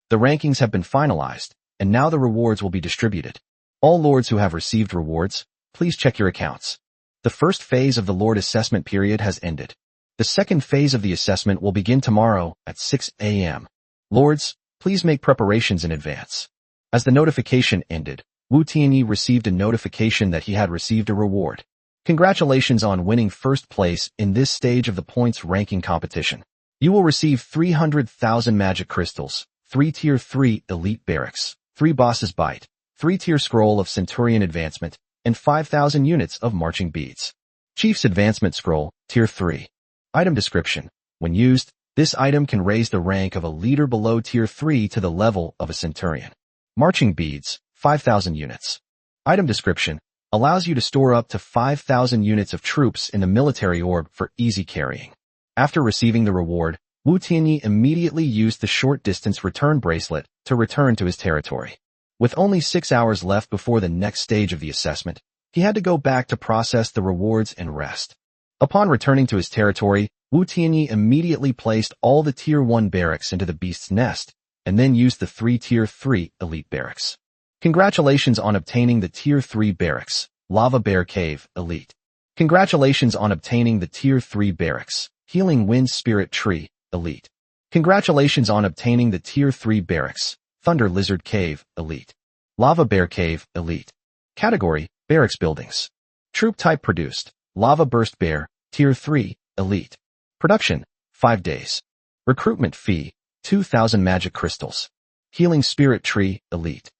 Speaker 1: The rankings have been finalized, and now the rewards will be distributed. All lords who have received rewards, please check your accounts. The first phase of the lord assessment period has ended. The second phase of the assessment will begin tomorrow at 6 a.m. Lords, please make preparations in advance. As the notification ended, Wu Tianyi received a notification that he had received a reward. Congratulations on winning first place in this stage of the points ranking competition. You will receive 300,000 magic crystals, 3 Tier 3 elite barracks, 3 bosses bite, 3 Tier scroll of Centurion advancement, and 5,000 units of marching beads. Chief's advancement scroll, Tier 3. Item description. When used, this item can raise the rank of a leader below Tier 3 to the level of a Centurion. Marching beads, 5,000 units. Item description. Allows you to store up to 5,000 units of troops in the military orb for easy carrying. After receiving the reward, Wu Tianyi immediately used the short-distance return bracelet to return to his territory. With only 6 hours left before the next stage of the assessment, he had to go back to process the rewards and rest. Upon returning to his territory, Wu Tianyi immediately placed all the Tier 1 barracks into the beast's nest, and then used the 3 Tier 3 elite barracks. Congratulations on obtaining the Tier 3 barracks, Lava Bear Cave Elite. Congratulations on obtaining the Tier 3 barracks, Healing Wind Spirit Tree Elite. Congratulations on obtaining the Tier 3 barracks, Thunder Lizard Cave Elite. Lava Bear Cave Elite. Category, Barracks Buildings. Troop Type Produced, Lava Burst Bear, Tier 3 Elite. Production, 5 days. Recruitment Fee, 2,000 Magic Crystals. Healing Spirit Tree Elite.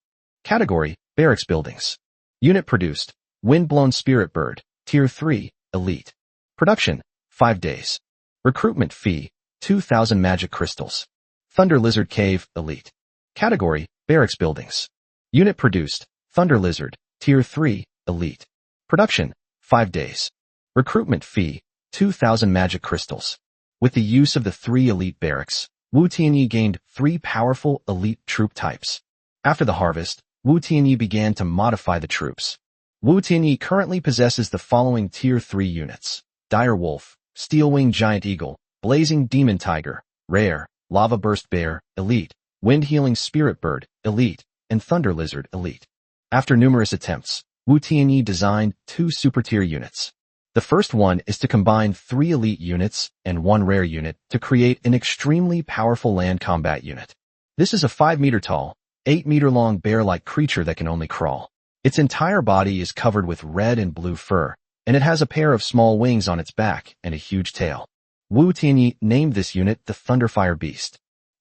Speaker 1: Category, Barracks Buildings. Unit Produced, Windblown Spirit Bird, Tier 3 Elite. Production, 5 days. Recruitment Fee, 2,000 Magic Crystals. Thunder Lizard Cave Elite. Category, Barracks Buildings. Unit Produced, Thunder Lizard, Tier 3 Elite. Production, 5 days. Recruitment Fee, 2,000 Magic Crystals. With the use of the 3 elite barracks, Wu Tianyi gained 3 powerful elite troop types. After the harvest, Wu Tianyi began to modify the troops. Wu Tianyi currently possesses the following Tier 3 units: Dire Wolf, Steel-Winged Giant Eagle, Blazing Demon Tiger, Rare, Lava Burst Bear, Elite, Wind Healing Spirit Bird, Elite, and Thunder Lizard, Elite. After numerous attempts, Wu Tianyi designed 2 super-tier units. The first one is to combine 3 elite units and 1 rare unit to create an extremely powerful land combat unit. This is a 5-meter-tall, 8-meter-long bear-like creature that can only crawl. Its entire body is covered with red and blue fur, and it has a pair of small wings on its back and a huge tail. Wu Tianyi named this unit the Thunderfire Beast.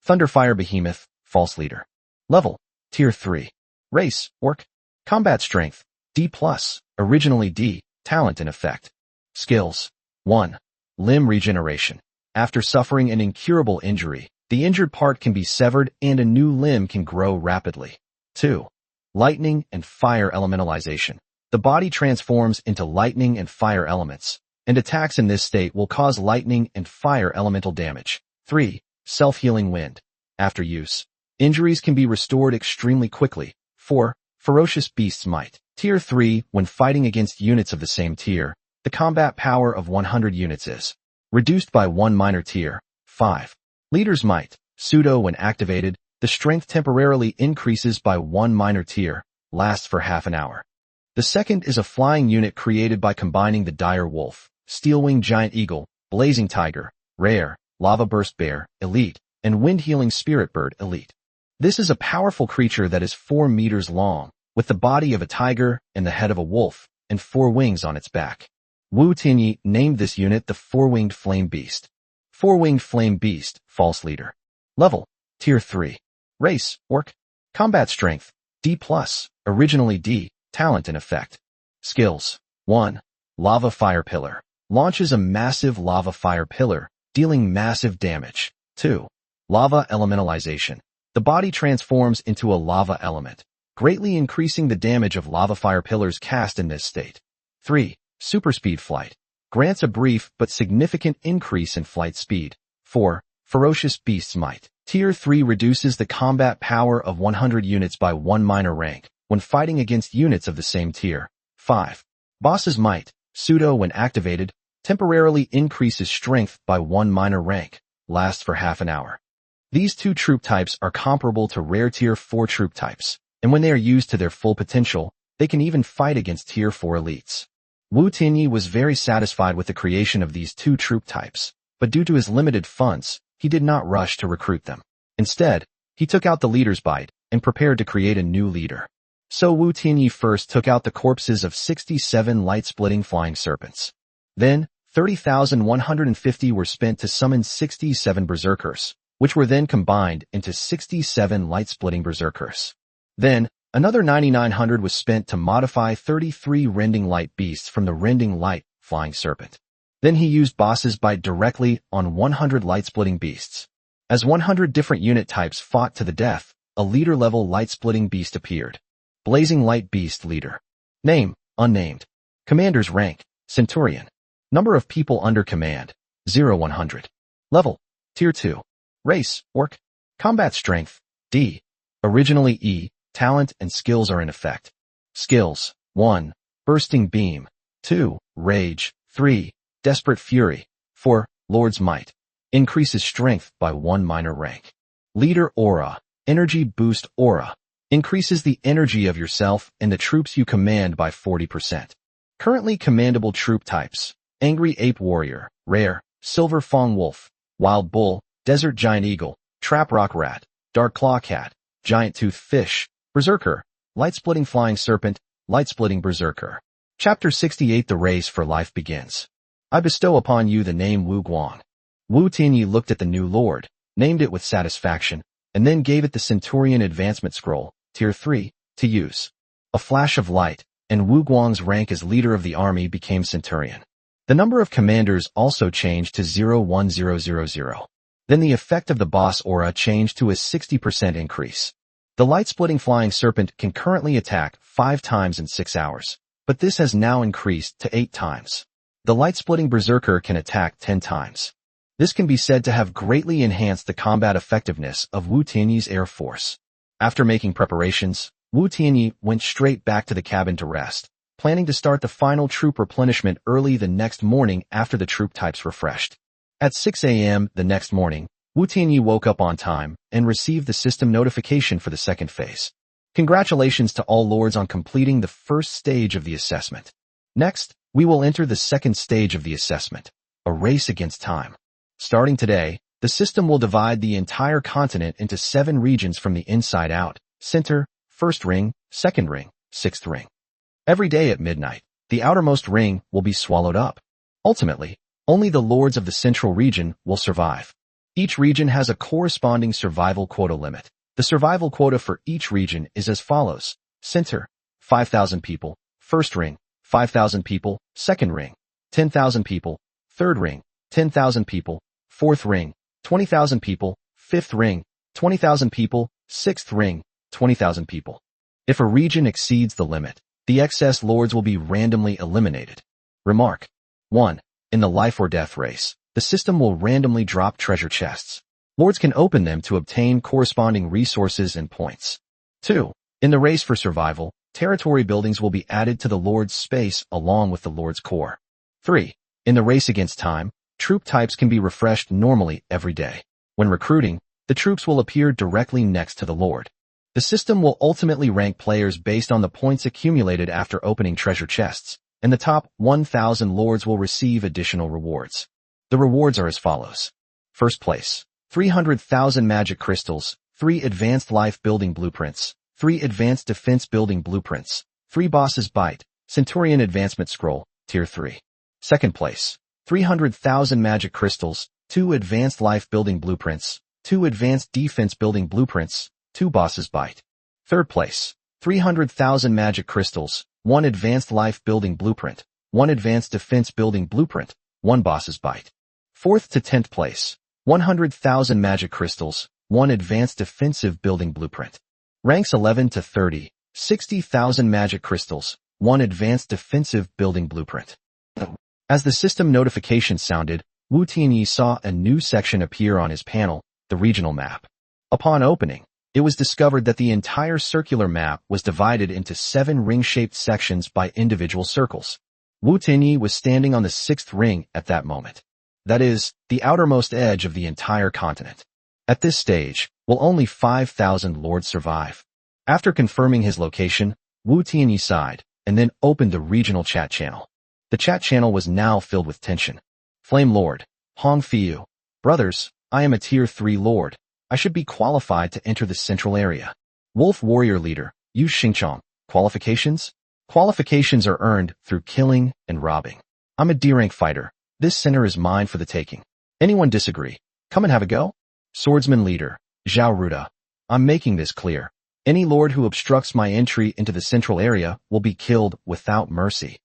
Speaker 1: Thunderfire Behemoth, False Leader. Level, Tier 3. Race, Orc. Combat Strength, D+, originally D, Talent and Effect. Skills. 1. Limb Regeneration. After suffering an incurable injury, the injured part can be severed and a new limb can grow rapidly. 2. Lightning and Fire Elementalization. The body transforms into lightning and fire elements, and attacks in this state will cause lightning and fire elemental damage. 3. Self-Healing Wind. After use, injuries can be restored extremely quickly. 4. Ferocious Beast's Might. Tier 3. When fighting against units of the same tier, the combat power of 100 units is reduced by 1 minor tier. 5. Leader's Might. Pseudo when activated, the strength temporarily increases by 1 minor tier, lasts for half an hour. The second is a flying unit created by combining the Dire Wolf, Steel-Winged Giant Eagle, Blazing Tiger, Rare, Lava Burst Bear, Elite, and Wind Healing Spirit Bird, Elite. This is a powerful creature that is 4 meters long, with the body of a tiger and the head of a wolf, and 4 wings on its back. Wu Tianyi named this unit the 4-Winged Flame Beast. 4-Winged Flame Beast, False Leader. Level, Tier 3. Race, Orc. Combat Strength, D+, originally D, Talent and Effect. Skills. 1. Lava Fire Pillar. Launches a massive lava fire pillar, dealing massive damage. 2. Lava Elementalization. The body transforms into a lava element, greatly increasing the damage of lava fire pillars cast in this state. 3. Super Speed Flight. Grants a brief but significant increase in flight speed. 4. Ferocious Beast's Might. Tier 3 reduces the combat power of 100 units by 1 minor rank when fighting against units of the same tier. 5. Boss's Might. Pseudo when activated, temporarily increases strength by 1 minor rank, lasts for half an hour. These 2 troop types are comparable to rare Tier 4 troop types, and when they are used to their full potential, they can even fight against Tier 4 elites. Wu Tianyi was very satisfied with the creation of these 2 troop types, but due to his limited funds, he did not rush to recruit them. Instead, he took out the leader's bite and prepared to create a new leader. So Wu Tianyi first took out the corpses of 67 light-splitting flying serpents. Then, 30,150 were spent to summon 67 berserkers, which were then combined into 67 light-splitting berserkers. Then, another 9,900 was spent to modify 33 rending light beasts from the rending light flying serpent. Then he used boss's bite directly on 100 light-splitting beasts. As 100 different unit types fought to the death, a leader-level light-splitting beast appeared. Blazing Light Beast Leader. Name, unnamed. Commander's rank, Centurion. Number of people under command, 0-100. Level, Tier 2. Race, Orc. Combat Strength, D. Originally E. Talent and skills are in effect. Skills. 1. Bursting Beam. 2. Rage. 3. Desperate Fury. 4. Lord's Might. Increases strength by 1 minor rank. Leader Aura. Energy Boost Aura. Increases the energy of yourself and the troops you command by 40%. Currently commandable troop types: Angry Ape Warrior, Rare, Silver Fong Wolf, Wild Bull, Desert Giant Eagle, Trap Rock Rat, Dark Claw Cat, Giant Tooth Fish, Berserker, Light-Splitting Flying Serpent, Light-Splitting Berserker. Chapter 68. The Race for Life begins. I bestow upon you the name Wu Guang. Wu Tianyi looked at the new lord, named it with satisfaction, and then gave it the Centurion Advancement Scroll, Tier 3, to use. A flash of light, and Wu Guang's rank as leader of the army became Centurion. The number of commanders also changed to 0-1-0-0-0. Then the effect of the boss aura changed to a 60% increase. The light-splitting flying serpent can currently attack 5 times in 6 hours, but this has now increased to 8 times. The light-splitting berserker can attack 10 times. This can be said to have greatly enhanced the combat effectiveness of Wu Tianyi's air force. After making preparations, Wu Tianyi went straight back to the cabin to rest, planning to start the final troop replenishment early the next morning after the troop types refreshed. At 6 a.m. the next morning, Wu Tianyi woke up on time and received the system notification for the second phase. Congratulations to all lords on completing the first stage of the assessment. Next, we will enter the second stage of the assessment, a race against time. Starting today, the system will divide the entire continent into 7 regions from the inside out: center, first ring, second ring, sixth ring. Every day at midnight, the outermost ring will be swallowed up. Ultimately, only the lords of the central region will survive. Each region has a corresponding survival quota limit. The survival quota for each region is as follows: center, 5,000 people; first ring, 5,000 people; second ring, 10,000 people; third ring, 10,000 people; fourth ring, 20,000 people; fifth ring, 20,000 people; sixth ring, 20,000 people. If a region exceeds the limit, the excess lords will be randomly eliminated. Remark. 1. In the life or death race, the system will randomly drop treasure chests. Lords can open them to obtain corresponding resources and points. 2. In the race for survival, territory buildings will be added to the lord's space along with the lord's core. 3. In the race against time, troop types can be refreshed normally every day. When recruiting, the troops will appear directly next to the lord. The system will ultimately rank players based on the points accumulated after opening treasure chests, and the top 1,000 lords will receive additional rewards. The rewards are as follows. First place, 300,000 magic crystals, 3 advanced life building blueprints, 3 advanced defense building blueprints, 3 bosses bite, Centurion advancement scroll, tier 3. Second place, 300,000 magic crystals, 2 advanced life building blueprints, 2 advanced defense building blueprints, 2 bosses bite. Third place, 300,000 magic crystals, 1 advanced life building blueprint, 1 advanced defense building blueprint, 1 boss's bite. Fourth to 10th place, 100,000 magic crystals, 1 advanced defensive building blueprint. Ranks 11 to 30, 60,000 magic crystals, 1 advanced defensive building blueprint. As the system notification sounded, Wu Tianyi saw a new section appear on his panel, the regional map. Upon opening, it was discovered that the entire circular map was divided into 7 ring-shaped sections by individual circles. Wu Tianyi was standing on the 6th ring at that moment. That is, the outermost edge of the entire continent. At this stage, will only 5,000 lords survive? After confirming his location, Wu Tianyi sighed, and then opened the regional chat channel. The chat channel was now filled with tension. Flame Lord, Hong Fiu. Brothers, I am a tier 3 lord. I should be qualified to enter the central area. Wolf Warrior Leader, Yu Xingchong. Qualifications? Qualifications are earned through killing and robbing. I'm a D-rank fighter. This center is mine for the taking. Anyone disagree? Come and have a go? Swordsman Leader, Zhao Ruda. I'm making this clear. Any lord who obstructs my entry into the central area will be killed without mercy.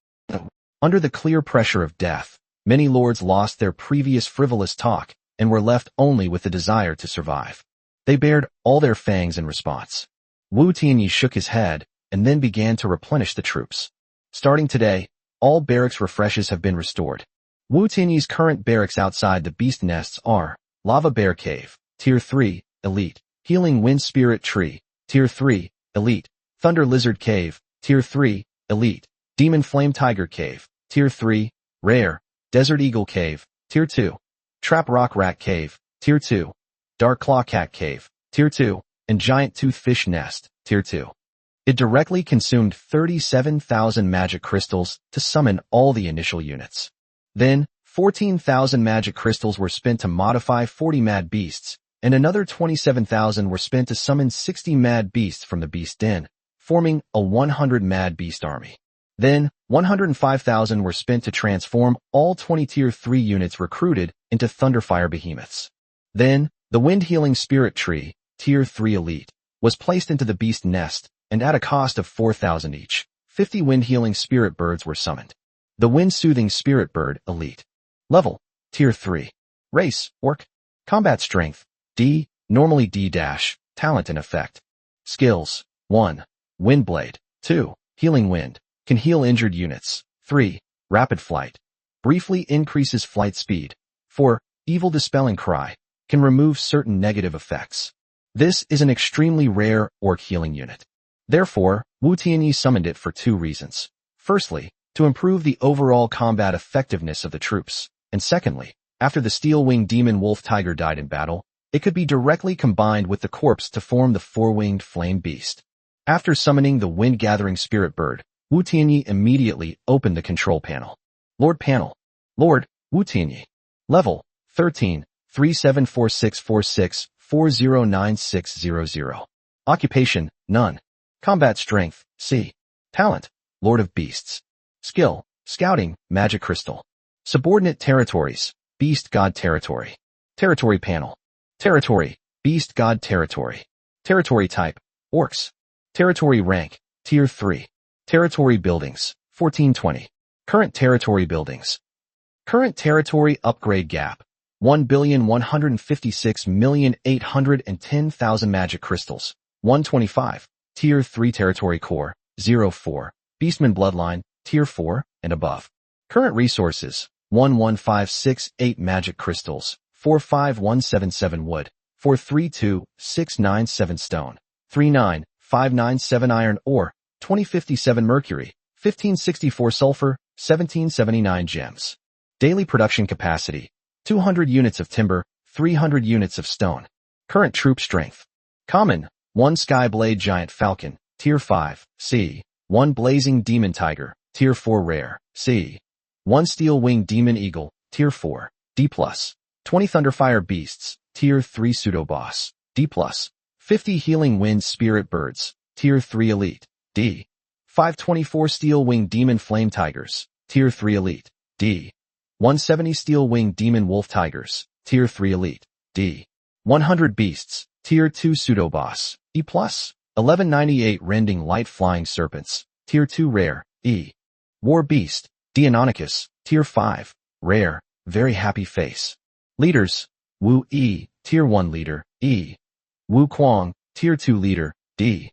Speaker 1: Under the clear pressure of death, many lords lost their previous frivolous talk and were left only with the desire to survive. They bared all their fangs in response. Wu Tianyi shook his head and then began to replenish the troops. Starting today, all barracks refreshes have been restored. Wu Tianyi's current barracks outside the beast nests are Lava Bear Cave, tier 3, elite; Healing Wind Spirit Tree, tier 3, elite; Thunder Lizard Cave, tier 3, elite; Demon Flame Tiger Cave, tier 3, rare; Desert Eagle Cave, tier 2; Trap Rock Rat Cave, tier 2; Dark Claw Cat Cave, tier 2, and Giant Tooth Fish Nest, tier 2. It directly consumed 37,000 magic crystals to summon all the initial units. Then, 14,000 magic crystals were spent to modify 40 mad beasts, and another 27,000 were spent to summon 60 mad beasts from the beast den, forming a 100 mad beast army. Then, 105,000 were spent to transform all 20 tier 3 units recruited into Thunderfire behemoths. Then, the Wind Healing Spirit Tree, tier 3 elite, was placed into the beast nest, and at a cost of 4,000 each, 50 Wind Healing Spirit Birds were summoned. The Wind Soothing Spirit Bird elite. Level, tier 3. Race, Orc. Combat Strength, D, normally D-, Talent and Effect. Skills, 1. Windblade, 2. Healing Wind, can heal injured units. 3. Rapid Flight, briefly increases flight speed. 4. Evil Dispelling Cry, can remove certain negative effects. This is an extremely rare Orc healing unit. Therefore, Wu Tianyi summoned it for two reasons. Firstly, to improve the overall combat effectiveness of the troops, and secondly, after the steel-winged demon wolf tiger died in battle, it could be directly combined with the corpse to form the four-winged flame beast. After summoning the wind-gathering spirit bird, Wu Tianyi immediately opened the control panel. Lord Panel. Lord, Wu Tianyi. Level, 13, 374646409600. Occupation, none. Combat strength, C. Talent, Lord of Beasts. Skill, Scouting, Magic Crystal. Subordinate territories, Beast God Territory. Territory Panel. Territory, Beast God Territory. Territory Type, Orcs. Territory Rank, Tier 3. Territory Buildings, 1420. Current Territory Buildings. Current Territory Upgrade Gap, 1,156,810,000 Magic Crystals, 125. Tier 3 Territory Core, 04. Beastman Bloodline, Tier 4, and above. Current Resources, 11568 Magic Crystals, 45177 Wood, 432697 Stone, 39597 Iron Ore, 2057 Mercury, 1564 Sulfur, 1779 Gems. Daily Production Capacity, 200 units of timber, 300 units of stone. Current Troop Strength. Common, 1 Skyblade Giant Falcon, Tier 5, C. 1 Blazing Demon Tiger, Tier 4 Rare, C. 1 Steel-Winged Demon Eagle, Tier 4, D+. 20 Thunderfire Beasts, Tier 3 Pseudo-Boss, D+. 50 Healing Wind Spirit Birds, Tier 3 Elite, D. 524 Steel-Winged Demon Flame Tigers, Tier 3 Elite, D. 170 Steel-Winged Demon Wolf Tigers, Tier 3 Elite, D. 100 Beasts, Tier 2 Pseudo-Boss, E+. 1198 Rending Light Flying Serpents, Tier 2 Rare, E. War Beast, Deinonychus, Tier 5, Rare, Very Happy Face. Leaders, Wu E, Tier 1 Leader, E. Wu Kuang, Tier 2 Leader, D.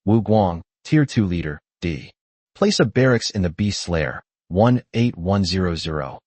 Speaker 1: Wu Guang, Tier 2 Leader, D. Place a barracks in the Beast's Lair, 18100.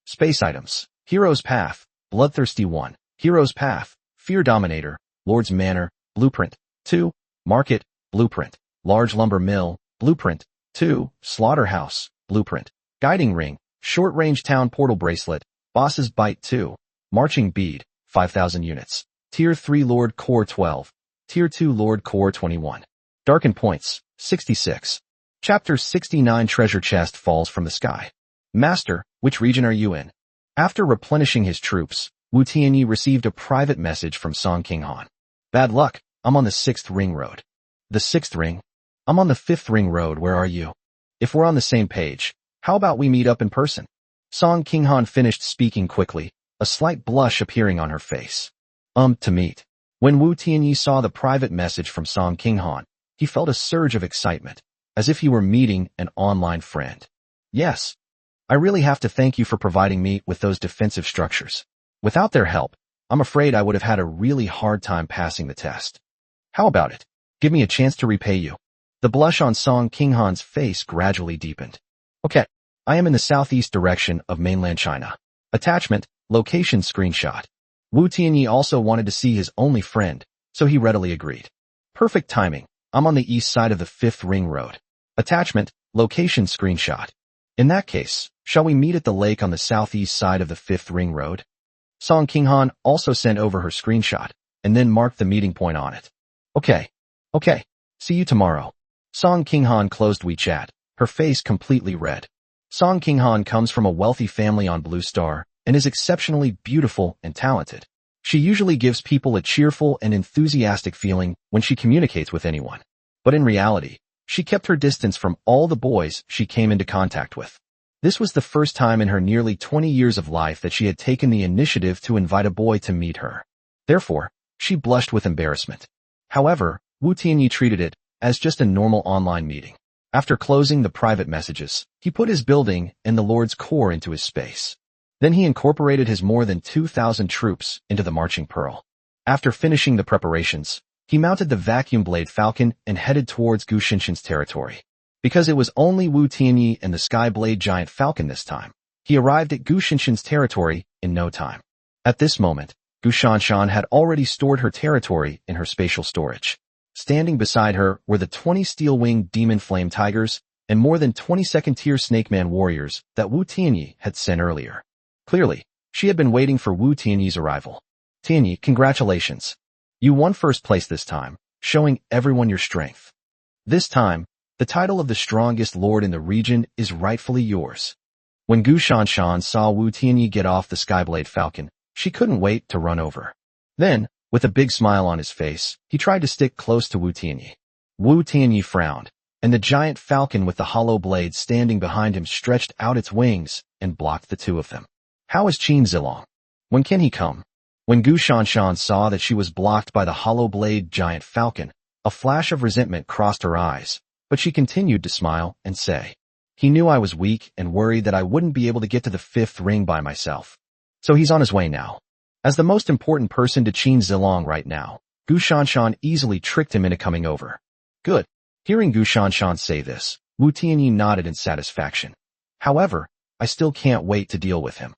Speaker 1: Space Items, Hero's Path, Bloodthirsty 1, Hero's Path, Fear Dominator, Lord's Manor, Blueprint, 2, Market, Blueprint, Large Lumber Mill, Blueprint, 2, Slaughterhouse, Blueprint, Guiding Ring, Short Range Town Portal Bracelet, Boss's Bite 2, Marching Bead, 5,000 units, Tier 3 Lord Core 12, Tier 2 Lord Core 21. Darkened Points, 66. Chapter 69 Treasure Chest Falls from the Sky. Master, which region are you in? After replenishing his troops, Wu Tianyi received a private message from Song Qinghan. Bad luck, I'm on the 6th Ring Road. The 6th Ring? I'm on the 5th Ring Road, where are you? If we're on the same page, how about we meet up in person? Song Qinghan finished speaking quickly, a slight blush appearing on her face. To meet. When Wu Tianyi saw the private message from Song Qinghan, he felt a surge of excitement, as if he were meeting an online friend. Yes. I really have to thank you for providing me with those defensive structures. Without their help, I'm afraid I would have had a really hard time passing the test. How about it? Give me a chance to repay you. The blush on Song Qinghan's face gradually deepened. Okay, I am in the southeast direction of mainland China. Attachment, location screenshot. Wu Tianyi also wanted to see his only friend, so he readily agreed. Perfect timing. I'm on the east side of the 5th Ring Road. Attachment, location screenshot. In that case, shall we meet at the lake on the southeast side of the 5th Ring Road? Song Qinghan also sent over her screenshot, and then marked the meeting point on it. Okay. See you tomorrow. Song Qinghan closed WeChat, her face completely red. Song Qinghan comes from a wealthy family on Blue Star, and is exceptionally beautiful and talented. She usually gives people a cheerful and enthusiastic feeling when she communicates with anyone. But in reality, she kept her distance from all the boys she came into contact with. This was the first time in her nearly 20 years of life that she had taken the initiative to invite a boy to meet her. Therefore, she blushed with embarrassment. However, Wu Tianyi treated it as just a normal online meeting. After closing the private messages, he put his building and the Lord's Core into his space. Then he incorporated his more than 2,000 troops into the Marching Pearl. After finishing the preparations, he mounted the Vacuum Blade Falcon and headed towards Gu Shinshin's territory. Because it was only Wu Tianyi and the Sky Blade Giant Falcon this time, he arrived at Gu Shinshin's territory in no time. At this moment, Gu Shanshan had already stored her territory in her spatial storage. Standing beside her were the 20 steel-winged demon flame tigers and more than 20 second-tier Snake-Man warriors that Wu Tianyi had sent earlier. Clearly, she had been waiting for Wu Tianyi's arrival. Tianyi, congratulations. You won first place this time, showing everyone your strength. This time, the title of the strongest lord in the region is rightfully yours. When Gu Shanshan saw Wu Tianyi get off the Skyblade Falcon, she couldn't wait to run over. Then, with a big smile on his face, he tried to stick close to Wu Tianyi. Wu Tianyi frowned, and the giant falcon with the hollow blade standing behind him stretched out its wings and blocked the two of them. How is Qin Zilong? When can he come? When Gu Shanshan saw that she was blocked by the hollow blade giant falcon, a flash of resentment crossed her eyes, but she continued to smile and say, he knew I was weak and worried that I wouldn't be able to get to the 5th ring by myself. So he's on his way now. As the most important person to Qin Zilong right now, Gu Shanshan easily tricked him into coming over. Good. Hearing Gu Shanshan say this, Wu Tianyi nodded in satisfaction. However, I still can't wait to deal with him.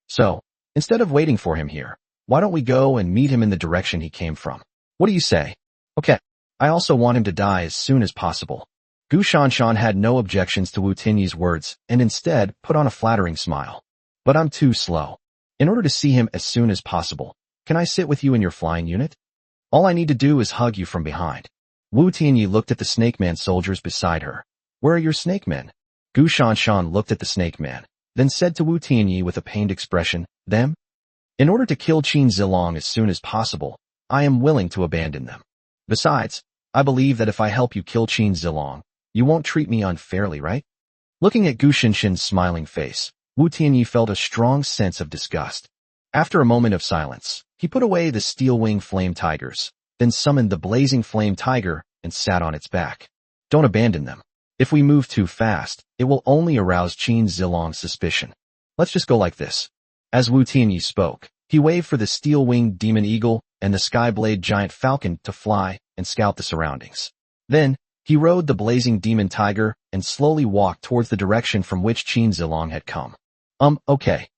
Speaker 1: So, instead of waiting for him here, why don't we go and meet him in the direction he came from? What do you say? Okay. I also want him to die as soon as possible. Gu Shanshan had no objections to Wu Tianyi's words and instead put on a flattering smile. But I'm too slow. In order to see him as soon as possible, can I sit with you in your flying unit? All I need to do is hug you from behind. Wu Tianyi looked at the Snake Man soldiers beside her. Where are your Snake Men? Gu Shanshan looked at the Snake Man, then said to Wu Tianyi with a pained expression, them? In order to kill Qin Zilong as soon as possible, I am willing to abandon them. Besides, I believe that if I help you kill Qin Zilong, you won't treat me unfairly, right? Looking at Gu Shinshin's smiling face, Wu Tianyi felt a strong sense of disgust. After a moment of silence, he put away the steel-wing flame tigers, then summoned the blazing flame tiger and sat on its back. Don't abandon them. If we move too fast, it will only arouse Qin Zilong's suspicion. Let's just go like this. As Wu Tianyi spoke, he waved for the steel-winged demon eagle and the skyblade giant falcon to fly and scout the surroundings. Then, he rode the blazing demon tiger and slowly walked towards the direction from which Qin Zilong had come. Okay.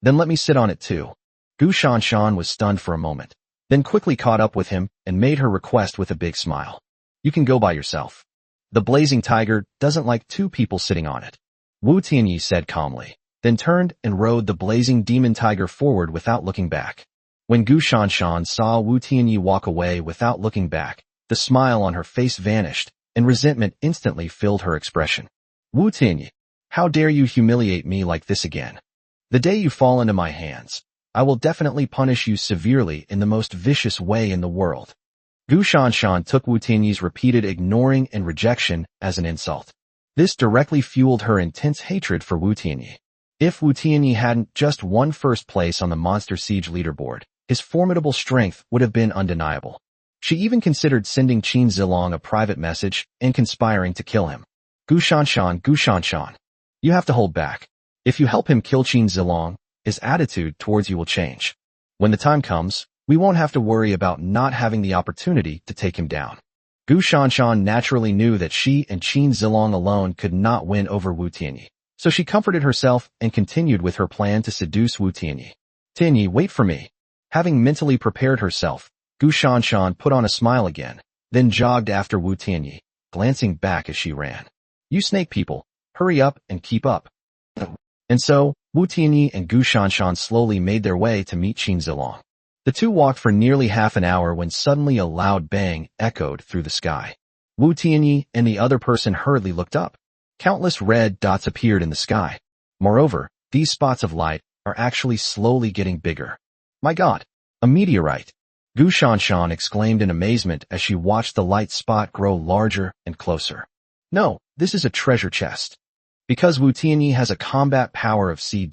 Speaker 1: Then let me sit on it too. Gu Shanshan was stunned for a moment, then quickly caught up with him and made her request with a big smile. You can go by yourself. The blazing tiger doesn't like two people sitting on it. Wu Tianyi said calmly, then turned and rode the blazing demon tiger forward without looking back. When Gu Shanshan saw Wu Tianyi walk away without looking back, the smile on her face vanished, and resentment instantly filled her expression. Wu Tianyi, how dare you humiliate me like this again? The day you fall into my hands, I will definitely punish you severely in the most vicious way in the world. Gu Shanshan took Wu Tianyi's repeated ignoring and rejection as an insult. This directly fueled her intense hatred for Wu Tianyi. If Wu Tianyi hadn't just won first place on the Monster Siege leaderboard, his formidable strength would have been undeniable. She even considered sending Qin Zilong a private message and conspiring to kill him. Gu Shanshan, you have to hold back. If you help him kill Qin Zilong, his attitude towards you will change. When the time comes, we won't have to worry about not having the opportunity to take him down. Gu Shanshan naturally knew that she and Qin Zilong alone could not win over Wu Tianyi, so she comforted herself and continued with her plan to seduce Wu Tianyi. Tianyi, wait for me. Having mentally prepared herself, Gu Shanshan put on a smile again, then jogged after Wu Tianyi, glancing back as she ran. You snake people, hurry up and keep up. And so, Wu Tianyi and Gu Shanshan slowly made their way to meet Qin Zilong. The two walked for nearly half an hour when suddenly a loud bang echoed through the sky. Wu Tianyi and the other person hurriedly looked up. Countless red dots appeared in the sky. Moreover, these spots of light are actually slowly getting bigger. My God, a meteorite! Gu Shanshan exclaimed in amazement as she watched the light spot grow larger and closer. No, this is a treasure chest. Because Wu Tianyi has a combat power of C-,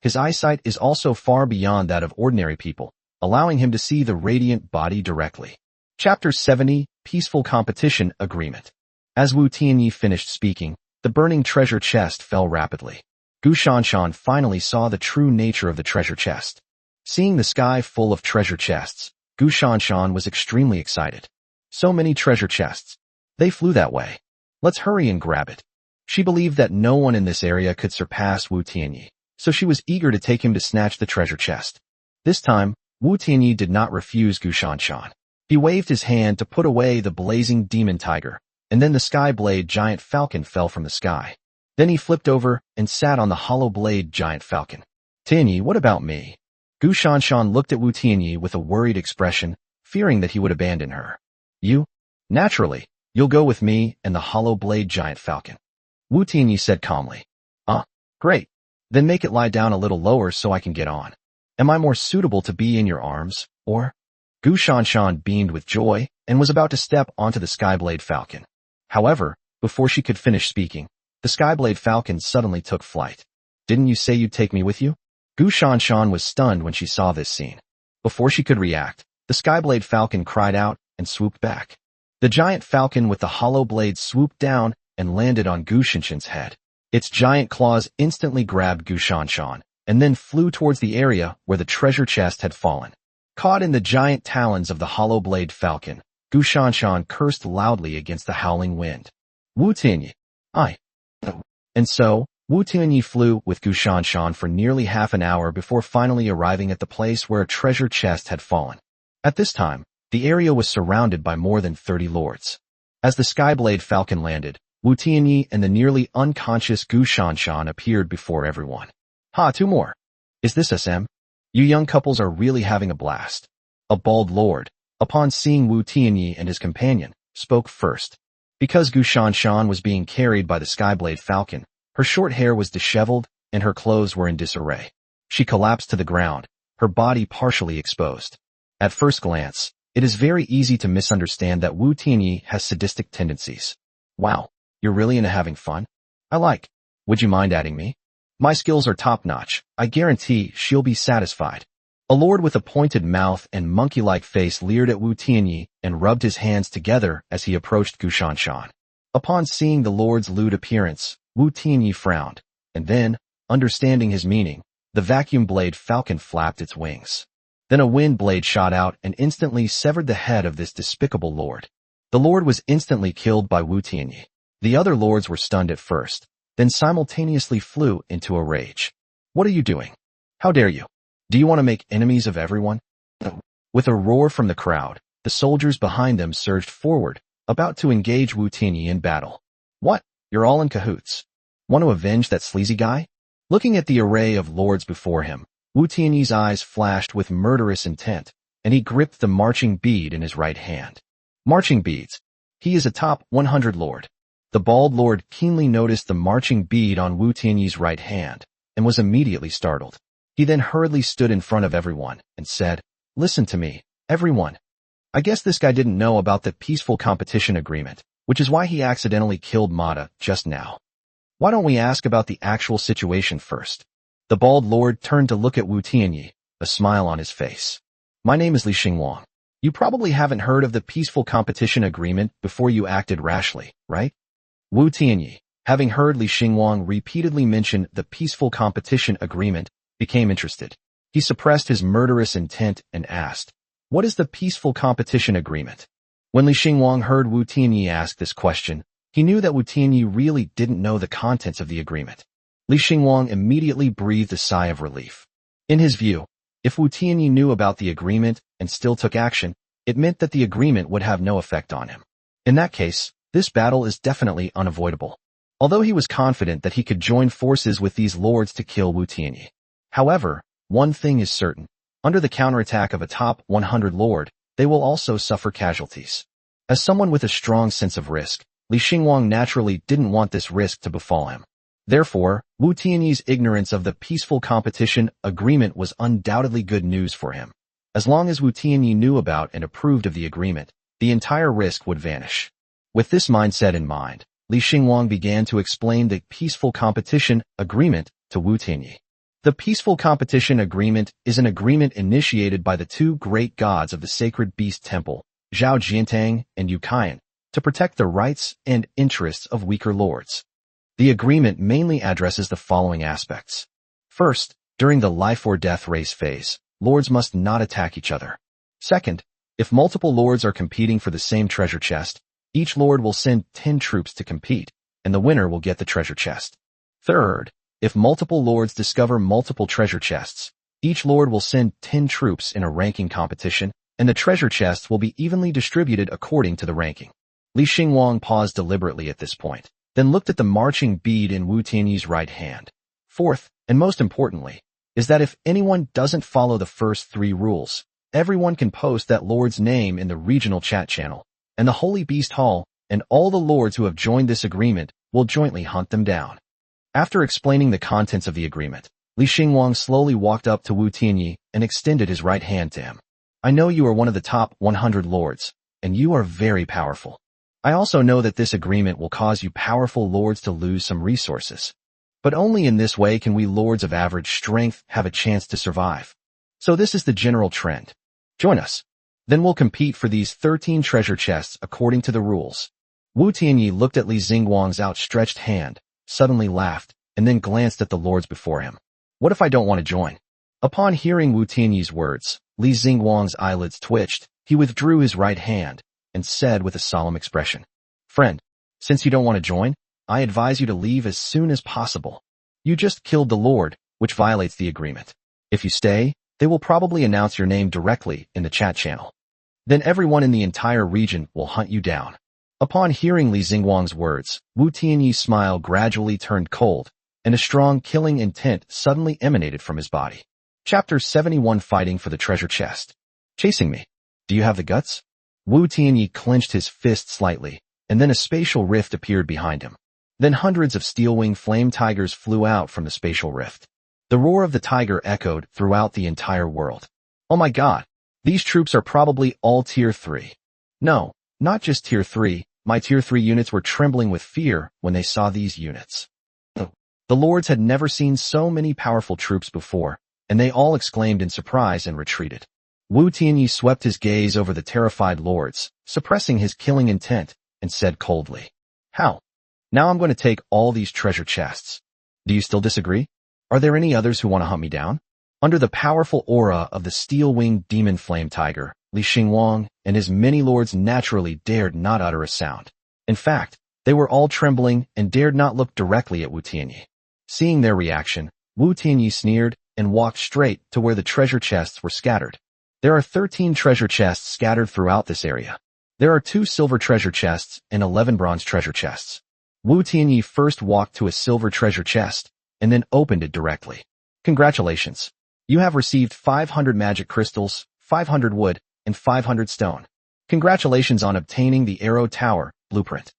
Speaker 1: his eyesight is also far beyond that of ordinary people, allowing him to see the radiant body directly. Chapter 70, Peaceful Competition Agreement. As Wu Tianyi finished speaking, the burning treasure chest fell rapidly. Gu Shanshan finally saw the true nature of the treasure chest. Seeing the sky full of treasure chests, Gu Shanshan was extremely excited. So many treasure chests. They flew that way. Let's hurry and grab it. She believed that no one in this area could surpass Wu Tianyi, so she was eager to take him to snatch the treasure chest. This time, Wu Tianyi did not refuse Gu Shanshan. He waved his hand to put away the blazing demon tiger, and then the sky blade giant falcon fell from the sky. Then he flipped over and sat on the hollow blade giant falcon. Tianyi, what about me? Gu Shanshan looked at Wu Tianyi with a worried expression, fearing that he would abandon her. You? Naturally, you'll go with me and the hollow blade giant falcon. Wu Tianyi said calmly. Great. Then make it lie down a little lower so I can get on. Am I more suitable to be in your arms, or? Gu Shanshan beamed with joy and was about to step onto the Skyblade Falcon. However, before she could finish speaking, the Skyblade Falcon suddenly took flight. Didn't you say you'd take me with you? Gu Shanshan was stunned when she saw this scene. Before she could react, the Skyblade Falcon cried out and swooped back. The giant falcon with the hollow blade swooped down and landed on Gu Shanshan's head. Its giant claws instantly grabbed Gu Shanshan and then flew towards the area where the treasure chest had fallen. Caught in the giant talons of the hollow blade falcon, Gu Shanshan cursed loudly against the howling wind. Wu Tianyi. And so, Wu Tianyi flew with Gu Shanshan for nearly half an hour before finally arriving at the place where a treasure chest had fallen. At this time, the area was surrounded by more than 30 lords. As the Skyblade Falcon landed, Wu Tianyi and the nearly unconscious Gu Shanshan appeared before everyone. Two more. Is this SM? You young couples are really having a blast. A bald lord, upon seeing Wu Tianyi and his companion, spoke first. Because Gu Shanshan was being carried by the Skyblade Falcon, her short hair was disheveled and her clothes were in disarray. She collapsed to the ground, her body partially exposed. At first glance, it is very easy to misunderstand that Wu Tianyi has sadistic tendencies. Wow. You're really into having fun? I like. Would you mind adding me? My skills are top-notch. I guarantee she'll be satisfied. A lord with a pointed mouth and monkey-like face leered at Wu Tianyi and rubbed his hands together as he approached Gu Shanshan. Upon seeing the lord's lewd appearance, Wu Tianyi frowned, and then, understanding his meaning, the vacuum blade falcon flapped its wings. Then a wind blade shot out and instantly severed the head of this despicable lord. The lord was instantly killed by Wu Tianyi. The other lords were stunned at first, then simultaneously flew into a rage. What are you doing? How dare you? Do you want to make enemies of everyone? With a roar from the crowd, the soldiers behind them surged forward, about to engage Wu Tianyi in battle. What? You're all in cahoots. Want to avenge that sleazy guy? Looking at the array of lords before him, Wu Tianyi's eyes flashed with murderous intent, and he gripped the marching bead in his right hand. Marching beads. He is a top 100 lord. The bald lord keenly noticed the marching bead on Wu Tianyi's right hand and was immediately startled. He then hurriedly stood in front of everyone and said, "Listen to me, everyone. I guess this guy didn't know about the peaceful competition agreement, which is why he accidentally killed Mata just now. Why don't we ask about the actual situation first?" The bald lord turned to look at Wu Tianyi, a smile on his face. "My name is Li Xingwang. You probably haven't heard of the peaceful competition agreement before you acted rashly, right?" Wu Tianyi, having heard Li Xingwang repeatedly mention the peaceful competition agreement, became interested. He suppressed his murderous intent and asked, "What is the peaceful competition agreement?" When Li Xingwang heard Wu Tianyi ask this question, he knew that Wu Tianyi really didn't know the contents of the agreement. Li Xingwang immediately breathed a sigh of relief. In his view, if Wu Tianyi knew about the agreement and still took action, it meant that the agreement would have no effect on him. In that case, this battle is definitely unavoidable. Although he was confident that he could join forces with these lords to kill Wu Tianyi. However, one thing is certain. Under the counterattack of a top 100 lord, they will also suffer casualties. As someone with a strong sense of risk, Li Xingwang naturally didn't want this risk to befall him. Therefore, Wu Tianyi's ignorance of the peaceful competition agreement was undoubtedly good news for him. As long as Wu Tianyi knew about and approved of the agreement, the entire risk would vanish. With this mindset in mind, Li Xingwang began to explain the peaceful competition agreement to Wu Tianyi. The peaceful competition agreement is an agreement initiated by the two great gods of the sacred beast temple, Zhao Jiantang and Yu Qian, to protect the rights and interests of weaker lords. The agreement mainly addresses the following aspects. First, during the life or death race phase, lords must not attack each other. Second, if multiple lords are competing for the same treasure chest, each lord will send 10 troops to compete, and the winner will get the treasure chest. Third, if multiple lords discover multiple treasure chests, each lord will send 10 troops in a ranking competition, and the treasure chests will be evenly distributed according to the ranking. Li Xingwang paused deliberately at this point, then looked at the marching bead in Wu Tianyi's right hand. Fourth, and most importantly, is that if anyone doesn't follow the first 3 rules, everyone can post that lord's name in the regional chat channel, and the Holy Beast Hall, and all the lords who have joined this agreement will jointly hunt them down. After explaining the contents of the agreement, Li Xingwang slowly walked up to Wu Tianyi and extended his right hand to him. I know you are one of the top 100 lords, and you are very powerful. I also know that this agreement will cause you powerful lords to lose some resources. But only in this way can we lords of average strength have a chance to survive. So this is the general trend. Join us. Then we'll compete for these 13 treasure chests according to the rules. Wu Tianyi looked at Li Xingwang's outstretched hand, suddenly laughed, and then glanced at the lords before him. What if I don't want to join? Upon hearing Wu Tianyi's words, Li Xingwang's eyelids twitched. He withdrew his right hand and said with a solemn expression, Friend, since you don't want to join, I advise you to leave as soon as possible. You just killed the lord, which violates the agreement. If you stay, they will probably announce your name directly in the chat channel. Then everyone in the entire region will hunt you down. Upon hearing Li Xingwang's words, Wu Tianyi's smile gradually turned cold, and a strong killing intent suddenly emanated from his body. Chapter 71 Fighting for the Treasure Chest. Chasing me. Do you have the guts? Wu Tianyi clenched his fist slightly, and then a spatial rift appeared behind him. Then hundreds of steel-winged flame tigers flew out from the spatial rift. The roar of the tiger echoed throughout the entire world. Oh my god, these troops are probably all Tier 3. No, not just Tier 3, my Tier 3 units were trembling with fear when they saw these units. The lords had never seen so many powerful troops before, and they all exclaimed in surprise and retreated. Wu Tianyi swept his gaze over the terrified lords, suppressing his killing intent, and said coldly, How? Now I'm going to take all these treasure chests. Do you still disagree? Are there any others who want to hunt me down? Under the powerful aura of the steel-winged demon flame tiger, Li Xingwang and his many lords naturally dared not utter a sound. In fact, they were all trembling and dared not look directly at Wu Tianyi. Seeing their reaction, Wu Tianyi sneered and walked straight to where the treasure chests were scattered. There are 13 treasure chests scattered throughout this area. There are 2 silver treasure chests and 11 bronze treasure chests. Wu Tianyi first walked to a silver treasure chest, and then opened it directly. Congratulations. You have received 500 magic crystals, 500 wood, and 500 stone. Congratulations on obtaining the Arrow Tower blueprint.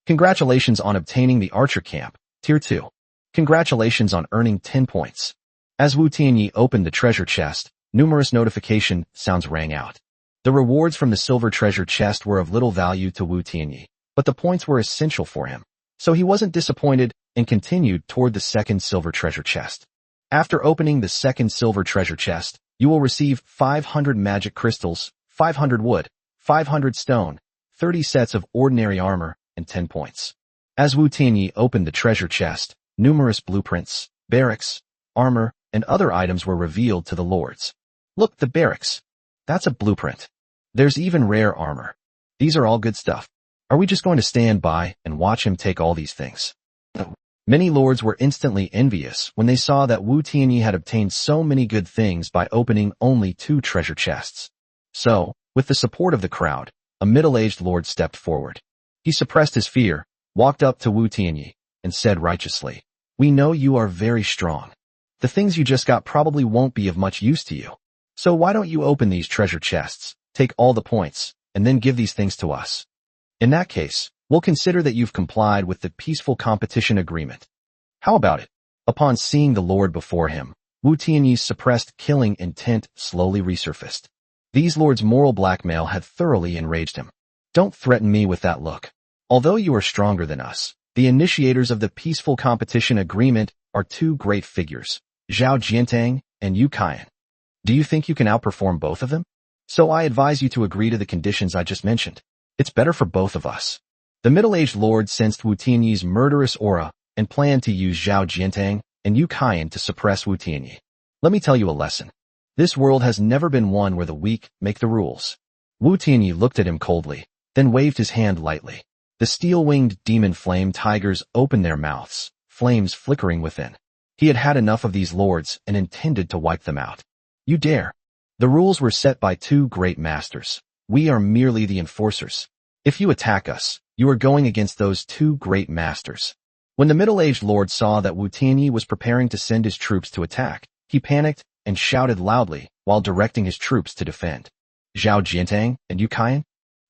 Speaker 1: Congratulations on obtaining the Archer Camp, Tier 2. Congratulations on earning 10 points. As Wu Tianyi opened the treasure chest, numerous notification sounds rang out. The rewards from the silver treasure chest were of little value to Wu Tianyi, but the points were essential for him, so he wasn't disappointed and continued toward the second silver treasure chest. After opening the second silver treasure chest, you will receive 500 magic crystals, 500 wood, 500 stone, 30 sets of ordinary armor, and 10 points. As Wu Tianyi opened the treasure chest, numerous blueprints, barracks, armor, and other items were revealed to the lords. Look, the barracks. That's a blueprint. There's even rare armor. These are all good stuff. Are we just going to stand by and watch him take all these things? Many lords were instantly envious when they saw that Wu Tianyi had obtained so many good things by opening only 2 treasure chests. So, with the support of the crowd, a middle-aged lord stepped forward. He suppressed his fear, walked up to Wu Tianyi, and said righteously, We know you are very strong. The things you just got probably won't be of much use to you. So why don't you open these treasure chests, take all the points, and then give these things to us? In that case, we'll consider that you've complied with the peaceful competition agreement. How about it? Upon seeing the lord before him, Wu Tianyi's suppressed killing intent slowly resurfaced. These lords' moral blackmail had thoroughly enraged him. Don't threaten me with that look. Although you are stronger than us, the initiators of the peaceful competition agreement are 2 great figures, Zhao Jiantang and Yu Qian. Do you think you can outperform both of them? So I advise you to agree to the conditions I just mentioned. It's better for both of us. The middle-aged lord sensed Wu Tianyi's murderous aura and planned to use Zhao Jiantang and Yu Qian to suppress Wu Tianyi. Let me tell you a lesson. This world has never been one where the weak make the rules. Wu Tianyi looked at him coldly, then waved his hand lightly. The steel-winged demon flame tigers opened their mouths, flames flickering within. He had had enough of these lords and intended to wipe them out. You dare. The rules were set by two great masters. We are merely the enforcers. If you attack us, you are going against those two great masters. When the middle-aged lord saw that Wu Tianyi was preparing to send his troops to attack, he panicked and shouted loudly while directing his troops to defend. Zhao Jiantang and Yu Kaiyan?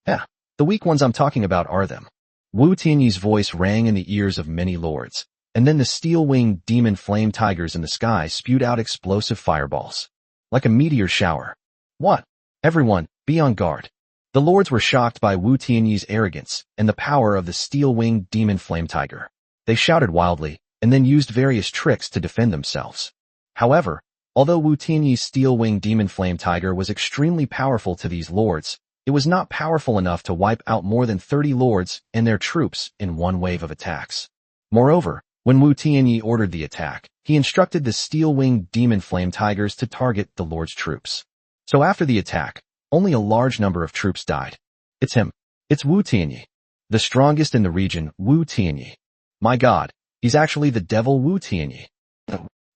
Speaker 1: Yeah, the weak ones I'm talking about are them. Wu Tianyi's voice rang in the ears of many lords, and then the steel-winged demon flame tigers in the sky spewed out explosive fireballs. Like a meteor shower. What? Everyone, be on guard. The lords were shocked by Wu Tianyi's arrogance and the power of the steel-winged demon flame tiger. They shouted wildly, and then used various tricks to defend themselves. However, although Wu Tianyi's steel-winged demon flame tiger was extremely powerful to these lords, it was not powerful enough to wipe out more than 30 lords and their troops in one wave of attacks. Moreover, when Wu Tianyi ordered the attack, he instructed the steel-winged demon flame tigers to target the lord's troops. So after the attack, only a large number of troops died. It's him. It's Wu Tianyi. The strongest in the region, Wu Tianyi. My God, he's actually the devil Wu Tianyi.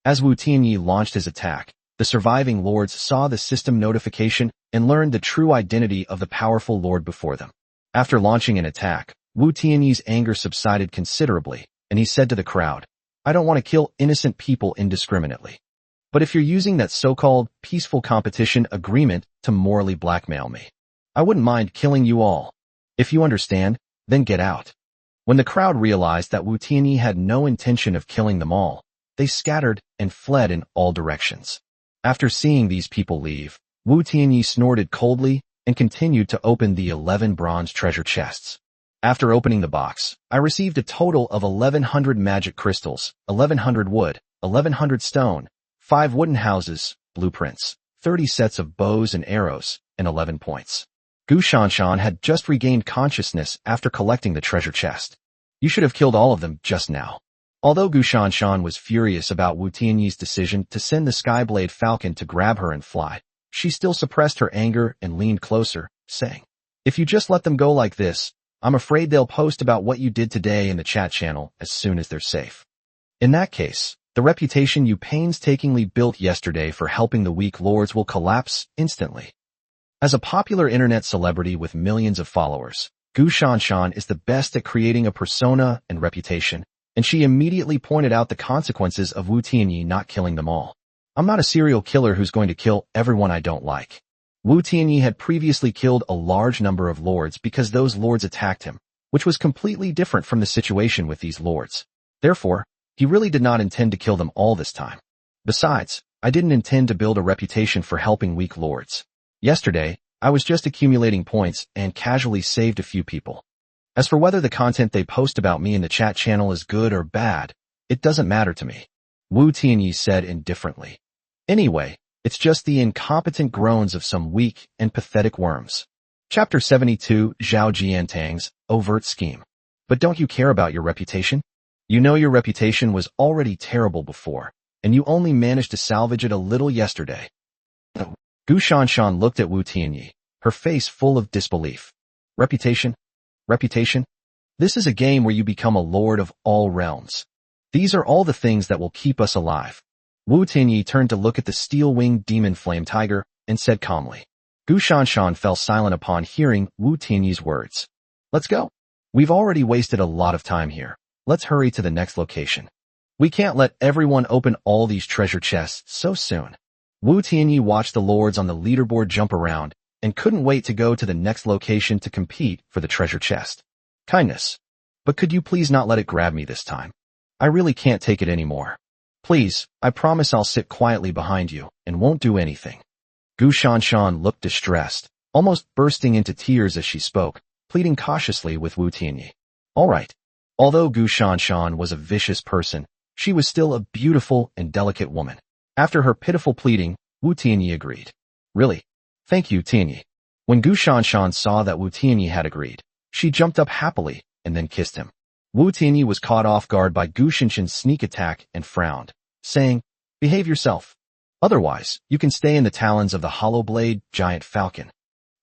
Speaker 1: As Wu Tianyi launched his attack, the surviving lords saw the system notification and learned the true identity of the powerful lord before them. After launching an attack, Wu Tianyi's anger subsided considerably, and he said to the crowd, I don't want to kill innocent people indiscriminately. But if you're using that so-called peaceful competition agreement to morally blackmail me, I wouldn't mind killing you all. If you understand, then get out. When the crowd realized that Wu Tianyi had no intention of killing them all, they scattered and fled in all directions. After seeing these people leave, Wu Tianyi snorted coldly and continued to open the 11 bronze treasure chests. After opening the box, I received a total of 1,100 magic crystals, 1,100 wood, 1,100 stone, 5 wooden houses, blueprints, 30 sets of bows and arrows, and 11 points. Gu Shanshan had just regained consciousness after collecting the treasure chest. You should have killed all of them just now. Although Gu Shanshan was furious about Wu Tianyi's decision to send the Skyblade Falcon to grab her and fly, she still suppressed her anger and leaned closer, saying, If you just let them go like this, I'm afraid they'll post about what you did today in the chat channel as soon as they're safe. In that case, the reputation you painstakingly built yesterday for helping the weak lords will collapse instantly. As a popular internet celebrity with millions of followers, Gu Shanshan is the best at creating a persona and reputation, and she immediately pointed out the consequences of Wu Tianyi not killing them all. I'm not a serial killer who's going to kill everyone I don't like. Wu Tianyi had previously killed a large number of lords because those lords attacked him, which was completely different from the situation with these lords. Therefore, he really did not intend to kill them all this time. Besides, I didn't intend to build a reputation for helping weak lords. Yesterday, I was just accumulating points and casually saved a few people. As for whether the content they post about me in the chat channel is good or bad, it doesn't matter to me. Wu Tianyi said indifferently. Anyway, it's just the incompetent groans of some weak and pathetic worms. Chapter 72, Zhao Jiantang's overt scheme. But don't you care about your reputation? You know your reputation was already terrible before, and you only managed to salvage it a little yesterday. Gu Shanshan looked at Wu Tianyi, her face full of disbelief. Reputation? Reputation? This is a game where you become a lord of all realms. These are all the things that will keep us alive. Wu Tianyi turned to look at the steel-winged demon flame tiger and said calmly. Gu Shanshan fell silent upon hearing Wu Tianyi's words. Let's go. We've already wasted a lot of time here. Let's hurry to the next location. We can't let everyone open all these treasure chests so soon. Wu Tianyi watched the lords on the leaderboard jump around and couldn't wait to go to the next location to compete for the treasure chest. Kindness. But could you please not let it grab me this time? I really can't take it anymore. Please, I promise I'll sit quietly behind you and won't do anything. Gu Shanshan looked distressed, almost bursting into tears as she spoke, pleading cautiously with Wu Tianyi. All right. Although Gu Shanshan was a vicious person, she was still a beautiful and delicate woman. After her pitiful pleading, Wu Tianyi agreed. Really? Thank you, Tianyi. When Gu Shanshan saw that Wu Tianyi had agreed, she jumped up happily and then kissed him. Wu Tianyi was caught off guard by Gu Shanshan's sneak attack and frowned, saying, Behave yourself. Otherwise, you can stay in the talons of the hollow-blade giant falcon.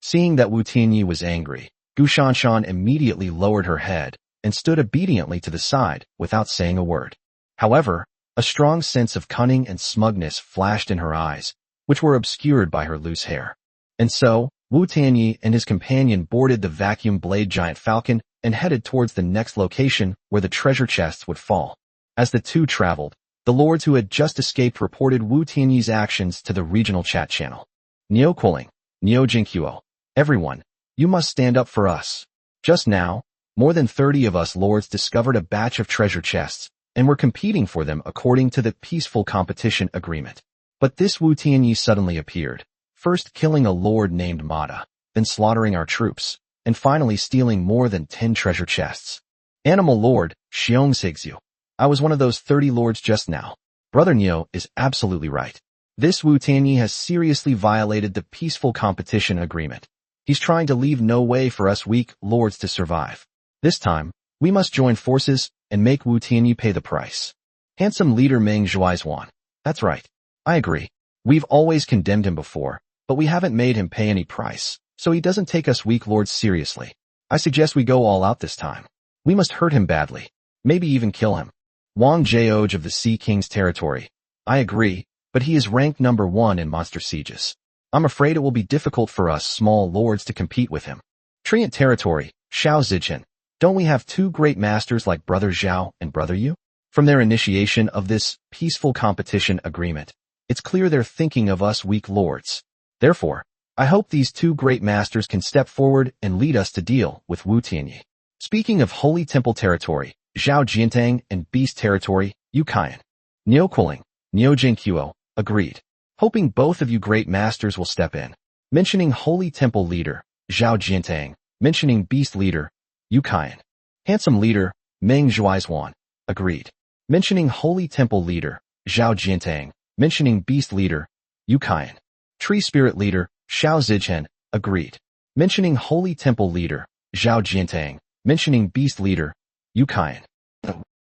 Speaker 1: Seeing that Wu Tianyi was angry, Gu Shanshan immediately lowered her head and stood obediently to the side without saying a word. However, a strong sense of cunning and smugness flashed in her eyes, which were obscured by her loose hair. And so, Wu Tianyi and his companion boarded the vacuum blade giant falcon and headed towards the next location where the treasure chests would fall. As the two traveled, the lords who had just escaped reported Wu Tianyi's actions to the regional chat channel. Niu Kuling, Niu Jingqiu, everyone, you must stand up for us. Just now, more than 30 of us lords discovered a batch of treasure chests, and were competing for them according to the peaceful competition agreement. But this Wu Tianyi suddenly appeared, first killing a lord named Mada, then slaughtering our troops, and finally stealing more than 10 treasure chests. Animal Lord, Xiong Sigzu. I was one of those 30 lords just now. Brother Niu is absolutely right. This Wu Tianyi has seriously violated the peaceful competition agreement. He's trying to leave no way for us weak lords to survive. This time, we must join forces and make Wu Tianyi pay the price. Handsome leader Meng Zhuaizhuan. That's right. I agree. We've always condemned him before, but we haven't made him pay any price, so he doesn't take us weak lords seriously. I suggest we go all out this time. We must hurt him badly. Maybe even kill him. Wang Jiaoj of the Sea King's territory. I agree, but he is ranked number 1 in monster sieges. I'm afraid it will be difficult for us small lords to compete with him. Treant territory, Xiao Zichen. Don't we have 2 great masters like Brother Zhao and Brother Yu? From their initiation of this peaceful competition agreement, it's clear they're thinking of us weak lords. Therefore, I hope these 2 great masters can step forward and lead us to deal with Wu Tianyi. Speaking of Holy Temple territory, Zhao Jiantang and Beast territory, Yu Kaiyan. Niu Kuling, Niu Jingqiu, agreed. Hoping both of you great masters will step in. Mentioning Holy Temple leader, Zhao Jiantang. Mentioning Beast leader, Yu Kaiyan. Handsome leader, Meng Zhuaizhuan, agreed. Mentioning Holy Temple leader, Zhao Jiantang. Mentioning Beast leader, Yu Kaiyan. Tree Spirit leader, Xiao Zichen, agreed. Mentioning Holy Temple leader, Zhao Jiantang. Mentioning Beast leader, Yu Kaiyan.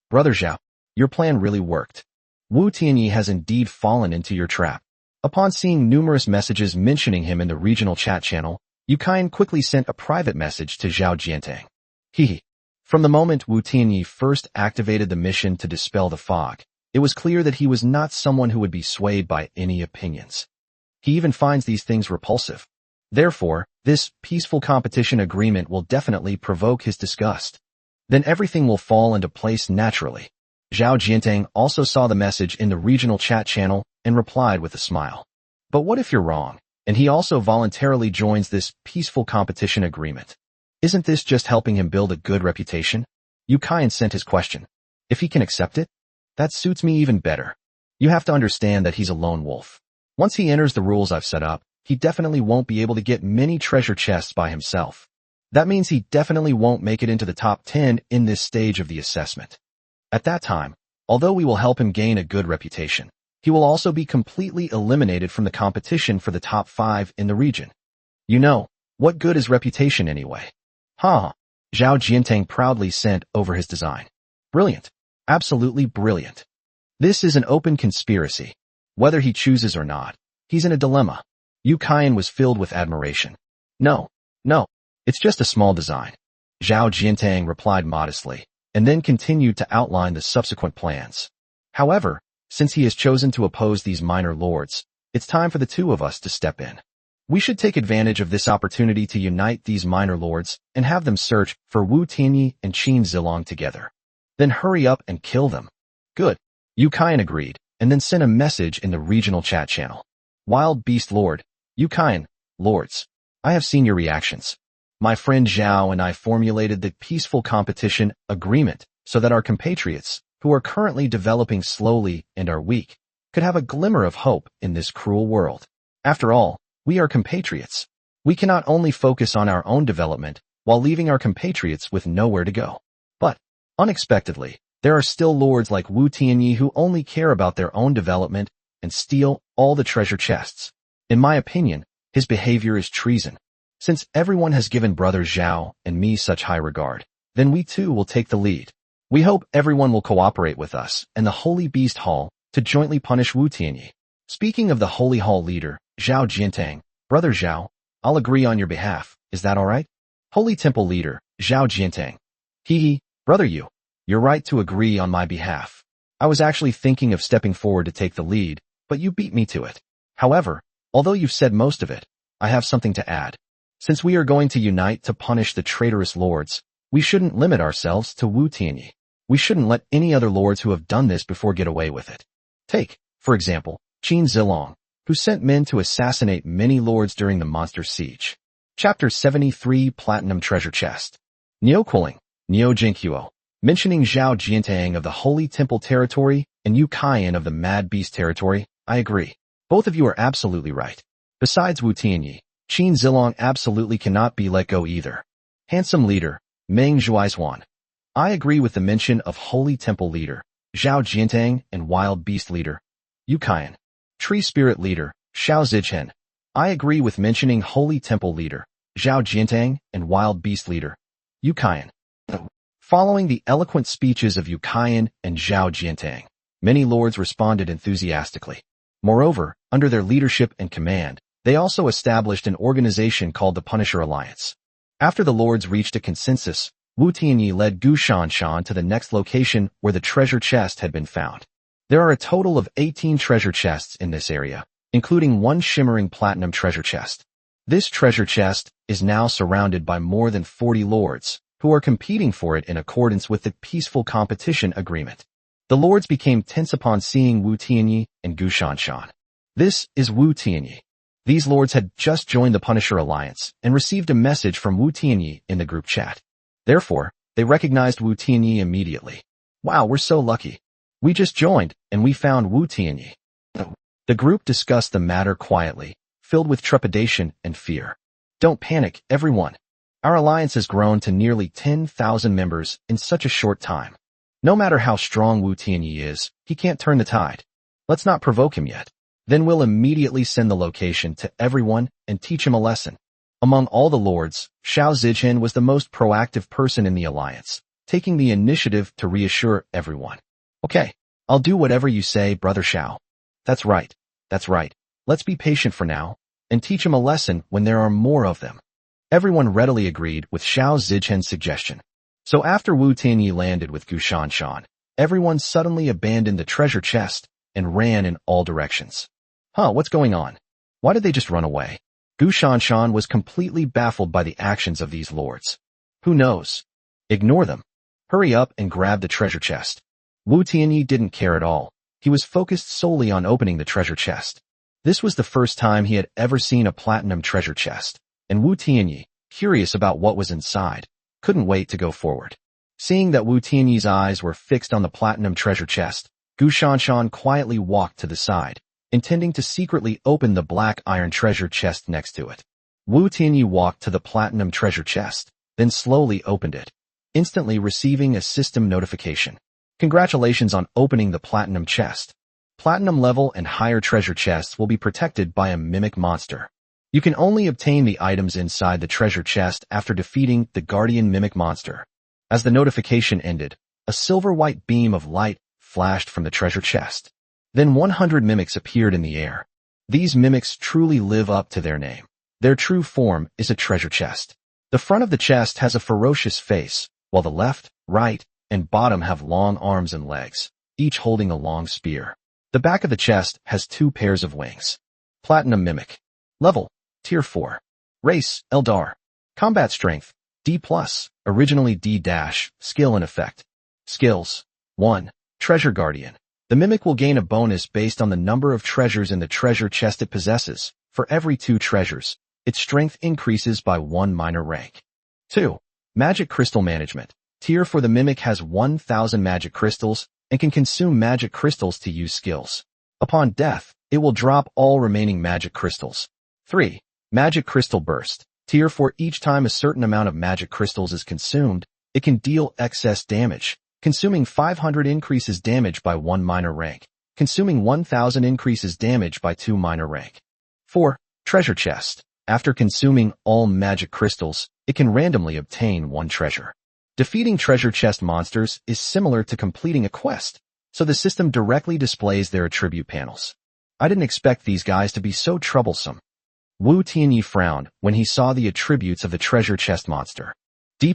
Speaker 1: Brother Zhao, your plan really worked. Wu Tianyi has indeed fallen into your trap. Upon seeing numerous messages mentioning him in the regional chat channel, Yu Kaiyan quickly sent a private message to Zhao Jiantang. From the moment Wu Tianyi first activated the mission to dispel the fog, it was clear that he was not someone who would be swayed by any opinions. He even finds these things repulsive. Therefore, this peaceful competition agreement will definitely provoke his disgust. Then everything will fall into place naturally. Zhao Jiantang also saw the message in the regional chat channel and replied with a smile. But what if you're wrong, and he also voluntarily joins this peaceful competition agreement? Isn't this just helping him build a good reputation? Yu Kaiyan sent his question. If he can accept it? That suits me even better. You have to understand that he's a lone wolf. Once he enters the rules I've set up, he definitely won't be able to get many treasure chests by himself. That means he definitely won't make it into the top 10 in this stage of the assessment. At that time, although we will help him gain a good reputation, he will also be completely eliminated from the competition for the top 5 in the region. You know, what good is reputation anyway? Zhao Jiantang proudly sent over his design. Brilliant. Absolutely brilliant. This is an open conspiracy. Whether he chooses or not, he's in a dilemma. Yu Kaiyan was filled with admiration. No, it's just a small design. Zhao Jiantang replied modestly, and then continued to outline the subsequent plans. However, since he has chosen to oppose these minor lords, it's time for the 2 of us to step in. We should take advantage of this opportunity to unite these minor lords and have them search for Wu Tianyi and Qin Zilong together. Then hurry up and kill them. Good. Yu Kaiyan agreed, and then sent a message in the regional chat channel. Wild Beast Lord, Yu Kaiyan, lords, I have seen your reactions. My friend Zhao and I formulated the peaceful competition agreement so that our compatriots, who are currently developing slowly and are weak, could have a glimmer of hope in this cruel world. After all, we are compatriots. We cannot only focus on our own development while leaving our compatriots with nowhere to go. But, unexpectedly, there are still lords like Wu Tianyi who only care about their own development and steal all the treasure chests. In my opinion, his behavior is treason. Since everyone has given Brother Zhao and me such high regard, then we too will take the lead. We hope everyone will cooperate with us and the Holy Beast Hall to jointly punish Wu Tianyi. Speaking of the Holy Hall leader, Zhao Jiantang, Brother Zhao, I'll agree on your behalf, is that alright? Holy Temple leader, Zhao Jiantang. Brother Yu, you're right to agree on my behalf. I was actually thinking of stepping forward to take the lead, but you beat me to it. However, Although you've said most of it, I have something to add. Since we are going to unite to punish the traitorous lords, we shouldn't limit ourselves to Wu Tianyi. We shouldn't let any other lords who have done this before get away with it. Take, for example, Qin Zilong, who sent men to assassinate many lords during the monster siege. Chapter 73 Platinum Treasure Chest. Niu Quilling, Niu Jinkhuo, mentioning Zhao Jiantang of the Holy Temple territory and Yu Kaiyan of the Mad Beast territory, I agree. Both of you are absolutely right. Besides Wu Tianyi, Qin Zilong absolutely cannot be let go either. Handsome leader, Meng Zhuaizhuan. I agree with the mention of Holy Temple leader, Zhao Jiantang, and Wild Beast leader, Yu Kaiyan. Tree Spirit leader, Xiao Zichen. I agree with mentioning Holy Temple leader, Zhao Jiantang, and Wild Beast leader, Yu Kaiyan. Following the eloquent speeches of Yu Kaiyan and Zhao Jiantang, many lords responded enthusiastically. Moreover, under their leadership and command, they also established an organization called the Punisher Alliance. After the lords reached a consensus, Wu Tianyi led Gu Shanshan to the next location where the treasure chest had been found. There are a total of 18 treasure chests in this area, including one shimmering platinum treasure chest. This treasure chest is now surrounded by more than 40 lords, who are competing for it in accordance with the peaceful competition agreement. The lords became tense upon seeing Wu Tianyi and Gu Shanshan. This is Wu Tianyi. These lords had just joined the Punisher Alliance and received a message from Wu Tianyi in the group chat. Therefore, they recognized Wu Tianyi immediately. Wow, we're so lucky. We just joined, and we found Wu Tianyi. The group discussed the matter quietly, filled with trepidation and fear. Don't panic, everyone. Our alliance has grown to nearly 10,000 members in such a short time. No matter how strong Wu Tianyi is, he can't turn the tide. Let's not provoke him yet. Then we'll immediately send the location to everyone and teach him a lesson. Among all the lords, Xiao Zichen was the most proactive person in the alliance, taking the initiative to reassure everyone. Okay, I'll do whatever you say, Brother Xiao. That's right. Let's be patient for now, and teach him a lesson when there are more of them. Everyone readily agreed with Xiao Zichen's suggestion. So after Wu Tianyi landed with Gu Shanshan, everyone suddenly abandoned the treasure chest and ran in all directions. What's going on? Why did they just run away? Gu Shanshan was completely baffled by the actions of these lords. Who knows? Ignore them. Hurry up and grab the treasure chest. Wu Tianyi didn't care at all. He was focused solely on opening the treasure chest. This was the first time he had ever seen a platinum treasure chest, and Wu Tianyi, curious about what was inside, couldn't wait to go forward. Seeing that Wu Tianyi's eyes were fixed on the platinum treasure chest, Gu Shanshan quietly walked to the side, intending to secretly open the black iron treasure chest next to it. Wu Tianyi walked to the platinum treasure chest, then slowly opened it, instantly receiving a system notification. Congratulations on opening the platinum chest. Platinum level and higher treasure chests will be protected by a mimic monster. You can only obtain the items inside the treasure chest after defeating the guardian mimic monster. As the notification ended, a silver-white beam of light flashed from the treasure chest. Then 100 mimics appeared in the air. These mimics truly live up to their name. Their true form is a treasure chest. The front of the chest has a ferocious face, while the left, right, and bottom have long arms and legs, each holding a long spear. The back of the chest has 2 pairs of wings. Platinum Mimic. Level, Tier 4. Race, Eldar. Combat Strength, D+, originally D-, Skill and Effect. Skills. 1. Treasure Guardian. The Mimic will gain a bonus based on the number of treasures in the treasure chest it possesses. For every 2 treasures, its strength increases by 1 minor rank. 2. Magic Crystal Management. Tier 4. The Mimic has 1,000 magic crystals and can consume magic crystals to use skills. Upon death, it will drop all remaining magic crystals. 3. Magic Crystal Burst. Tier 4. Each time a certain amount of magic crystals is consumed, it can deal excess damage. Consuming 500 increases damage by 1 minor rank. Consuming 1,000 increases damage by 2 minor rank. 4. Treasure Chest. After consuming all magic crystals, it can randomly obtain 1 treasure. Defeating treasure chest monsters is similar to completing a quest, so the system directly displays their attribute panels. I didn't expect these guys to be so troublesome. Wu Tianyi frowned when he saw the attributes of the treasure chest monster. D+,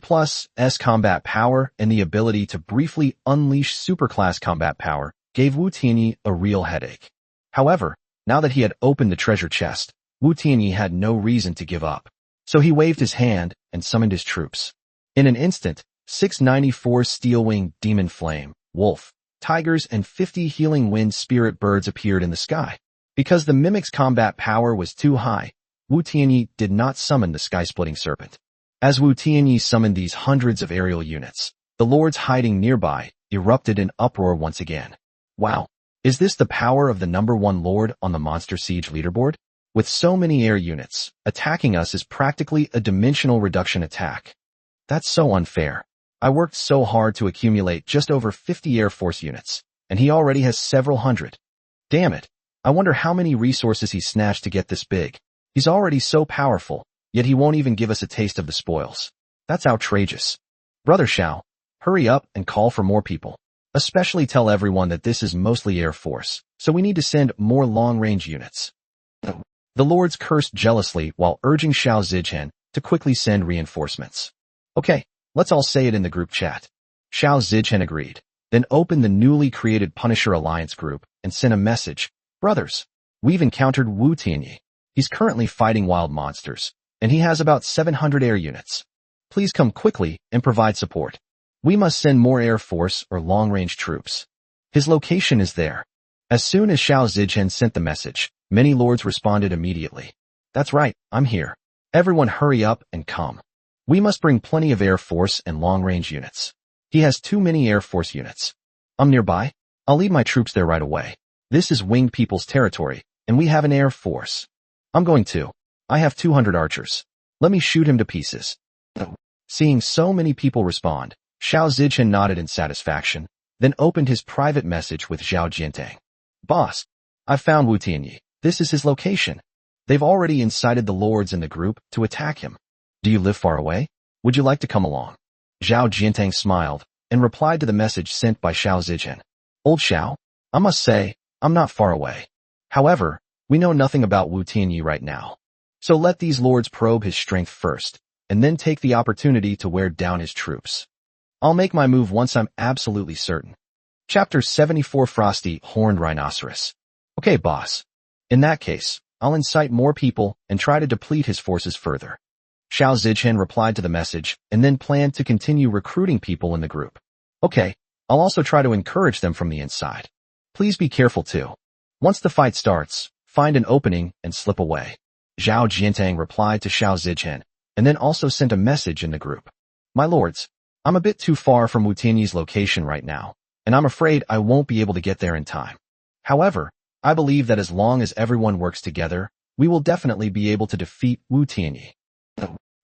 Speaker 1: S combat power and the ability to briefly unleash superclass combat power gave Wu Tianyi a real headache. However, Now that he had opened the treasure chest, Wu Tianyi had no reason to give up. So he waved his hand and summoned his troops. In an instant, 694 steel-winged demon flame, wolf, tigers, and 50 healing wind spirit birds appeared in the sky. Because the mimic's combat power was too high, Wu Tianyi did not summon the sky-splitting serpent. As Wu Tianyi summoned these hundreds of aerial units, the lords hiding nearby erupted in uproar once again. Wow! Is this the power of the #1 lord on the Monster Siege leaderboard? With so many air units, attacking us is practically a dimensional reduction attack. That's so unfair. I worked so hard to accumulate just over 50 Air Force units, and he already has several hundred. Damn it. I wonder how many resources he snatched to get this big. He's already so powerful, yet he won't even give us a taste of the spoils. That's outrageous. Brother Xiao, hurry up and call for more people. Especially tell everyone that this is mostly Air Force, so we need to send more long-range units. The lords cursed jealously while urging Xiao Zhichen to quickly send reinforcements. Okay, let's all say it in the group chat. Xiao Zhichen agreed, then opened the newly created Punisher Alliance group and sent a message. Brothers, we've encountered Wu Tianyi. He's currently fighting wild monsters, and he has about 700 air units. Please come quickly and provide support. We must send more Air Force or long-range troops. His location is there. As soon as Xiao Zhichen sent the message, many lords responded immediately. That's right, I'm here. Everyone hurry up and come. We must bring plenty of Air Force and long-range units. He has too many Air Force units. I'm nearby. I'll lead my troops there right away. This is winged people's territory, and we have an Air Force. I'm going to. I have 200 archers. Let me shoot him to pieces. Seeing so many people respond, Xiao Zhichen nodded in satisfaction, then opened his private message with Zhao Jiantang. Boss, I've found Wu Tianyi. This is his location. They've already incited the lords in the group to attack him. Do you live far away? Would you like to come along? Zhao Jiantang smiled and replied to the message sent by Xiao Zhichen. Old Xiao, I must say, I'm not far away. However, we know nothing about Wu Tianyi right now. So let these lords probe his strength first, and then take the opportunity to wear down his troops. I'll make my move once I'm absolutely certain. Chapter 74 Frosty Horned Rhinoceros. Okay, boss. In that case, I'll incite more people and try to deplete his forces further. Xiao Zhichen replied to the message and then planned to continue recruiting people in the group. Okay, I'll also try to encourage them from the inside. Please be careful too. Once the fight starts, find an opening and slip away. Zhao Jiantang replied to Xiao Zhichen and then also sent a message in the group. My lords, I'm a bit too far from Wu Tianyi's location right now, and I'm afraid I won't be able to get there in time. However, I believe that as long as everyone works together, we will definitely be able to defeat Wu Tianyi.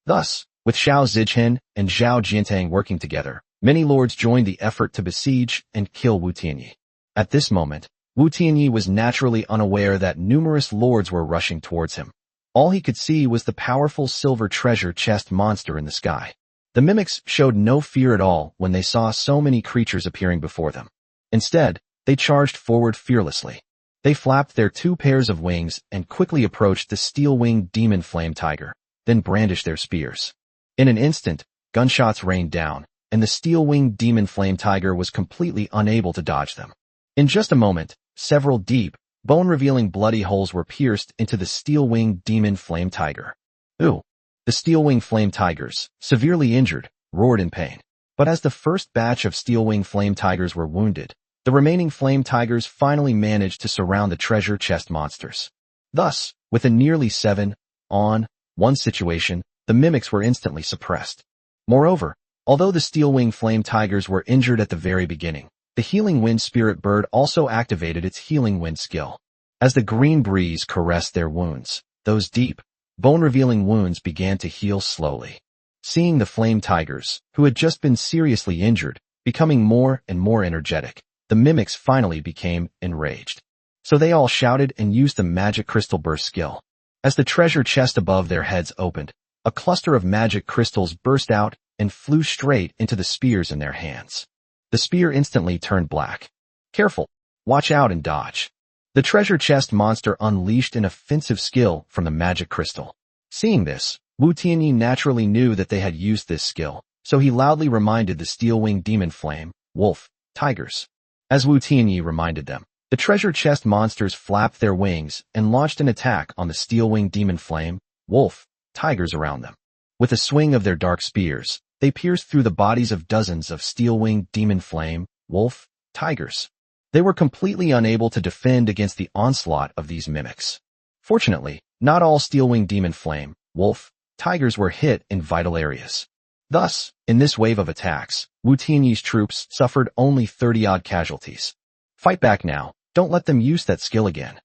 Speaker 1: Thus, with Xiao Zhichen and Zhao Jiantang working together, many lords joined the effort to besiege and kill Wu Tianyi. At this moment, Wu Tianyi was naturally unaware that numerous lords were rushing towards him. All he could see was the powerful silver treasure chest monster in the sky. The mimics showed no fear at all when they saw so many creatures appearing before them. Instead, they charged forward fearlessly. They flapped their 2 pairs of wings and quickly approached the steel-winged demon flame tiger, then brandished their spears. In an instant, gunshots rained down, and the steel-winged demon flame tiger was completely unable to dodge them. In just a moment, several deep, bone-revealing bloody holes were pierced into the steel-winged demon flame tiger. Ooh! The steel-winged flame tigers, severely injured, roared in pain. But as the first batch of steel-winged flame tigers were wounded, the remaining flame tigers finally managed to surround the treasure chest monsters. Thus, with a nearly 7-on-1 situation, the mimics were instantly suppressed. Moreover, although the steel-winged flame tigers were injured at the very beginning, the healing wind spirit bird also activated its healing wind skill. As the green breeze caressed their wounds, those deep, bone-revealing wounds began to heal slowly. Seeing the flame tigers, who had just been seriously injured, becoming more and more energetic, the mimics finally became enraged. So they all shouted and used the magic crystal burst skill. As the treasure chest above their heads opened, a cluster of magic crystals burst out and flew straight into the spears in their hands. The spear instantly turned black. Careful! Watch out and dodge! The treasure chest monster unleashed an offensive skill from the magic crystal. Seeing this, Wu Tianyi naturally knew that they had used this skill, so he loudly reminded the steel-winged demon flame, wolf, tigers. As Wu Tianyi reminded them, The treasure chest monsters flapped their wings and launched an attack on the steel-winged demon flame, wolf, tigers around them. With a swing of their dark spears, they pierced through the bodies of dozens of steel-winged demon flame, wolf, tigers. They were completely unable to defend against the onslaught of these mimics. Fortunately, not all steel-winged demon flame, wolf, tigers were hit in vital areas. Thus, in this wave of attacks, Wu Tianyi's troops suffered only 30-odd casualties. Fight back now, don't let them use that skill again.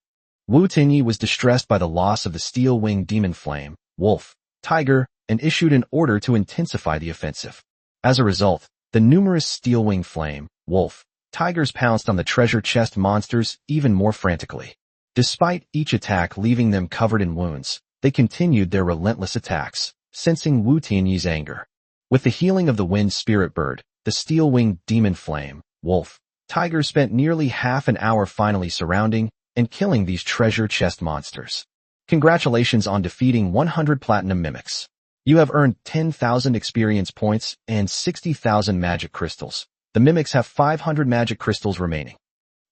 Speaker 1: Wu Tianyi was distressed by the loss of the steel-winged demon flame, wolf, tiger, and issued an order to intensify the offensive. As a result, the numerous steel-winged flame, wolf, tigers pounced on the treasure chest monsters even more frantically. Despite each attack leaving them covered in wounds, they continued their relentless attacks, sensing Wu Tianyi's anger. With the healing of the wind spirit bird, the steel-winged demon flame, wolf, tiger spent nearly half an hour finally surrounding and killing these treasure chest monsters. Congratulations on defeating 100 platinum mimics. You have earned 10,000 experience points and 60,000 magic crystals. The mimics have 500 magic crystals remaining.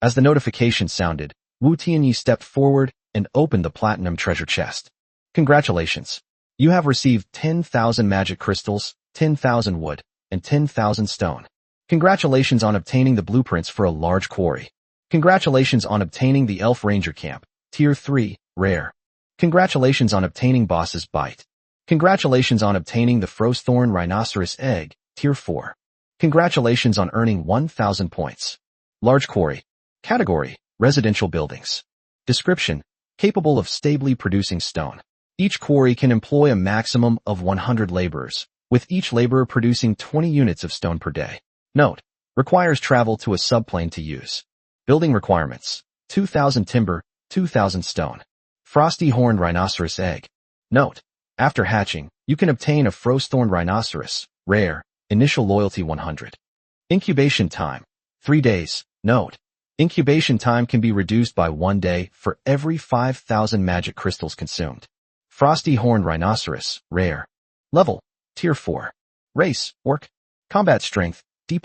Speaker 1: As the notification sounded, Wu Tianyi stepped forward and opened the platinum treasure chest. Congratulations. You have received 10,000 magic crystals, 10,000 wood, and 10,000 stone. Congratulations on obtaining the blueprints for a large quarry. Congratulations on obtaining the Elf Ranger Camp, Tier 3, Rare. Congratulations on obtaining Boss's Bite. Congratulations on obtaining the Frostthorn Rhinoceros Egg, Tier 4. Congratulations on earning 1,000 points. Large Quarry. Category, Residential Buildings. Description, capable of stably producing stone. Each quarry can employ a maximum of 100 laborers, with each laborer producing 20 units of stone per day. Note, requires travel to a subplane to use. Building requirements, 2,000 timber, 2,000 stone. Frosty Horned Rhinoceros Egg. Note, after hatching, you can obtain a Frostthorn Rhinoceros, Rare, Initial Loyalty 100. Incubation time, 3 days. Note, incubation time can be reduced by 1 day for every 5,000 magic crystals consumed. Frosty Horned Rhinoceros, Rare. Level, Tier 4. Race, Orc. Combat Strength, D+.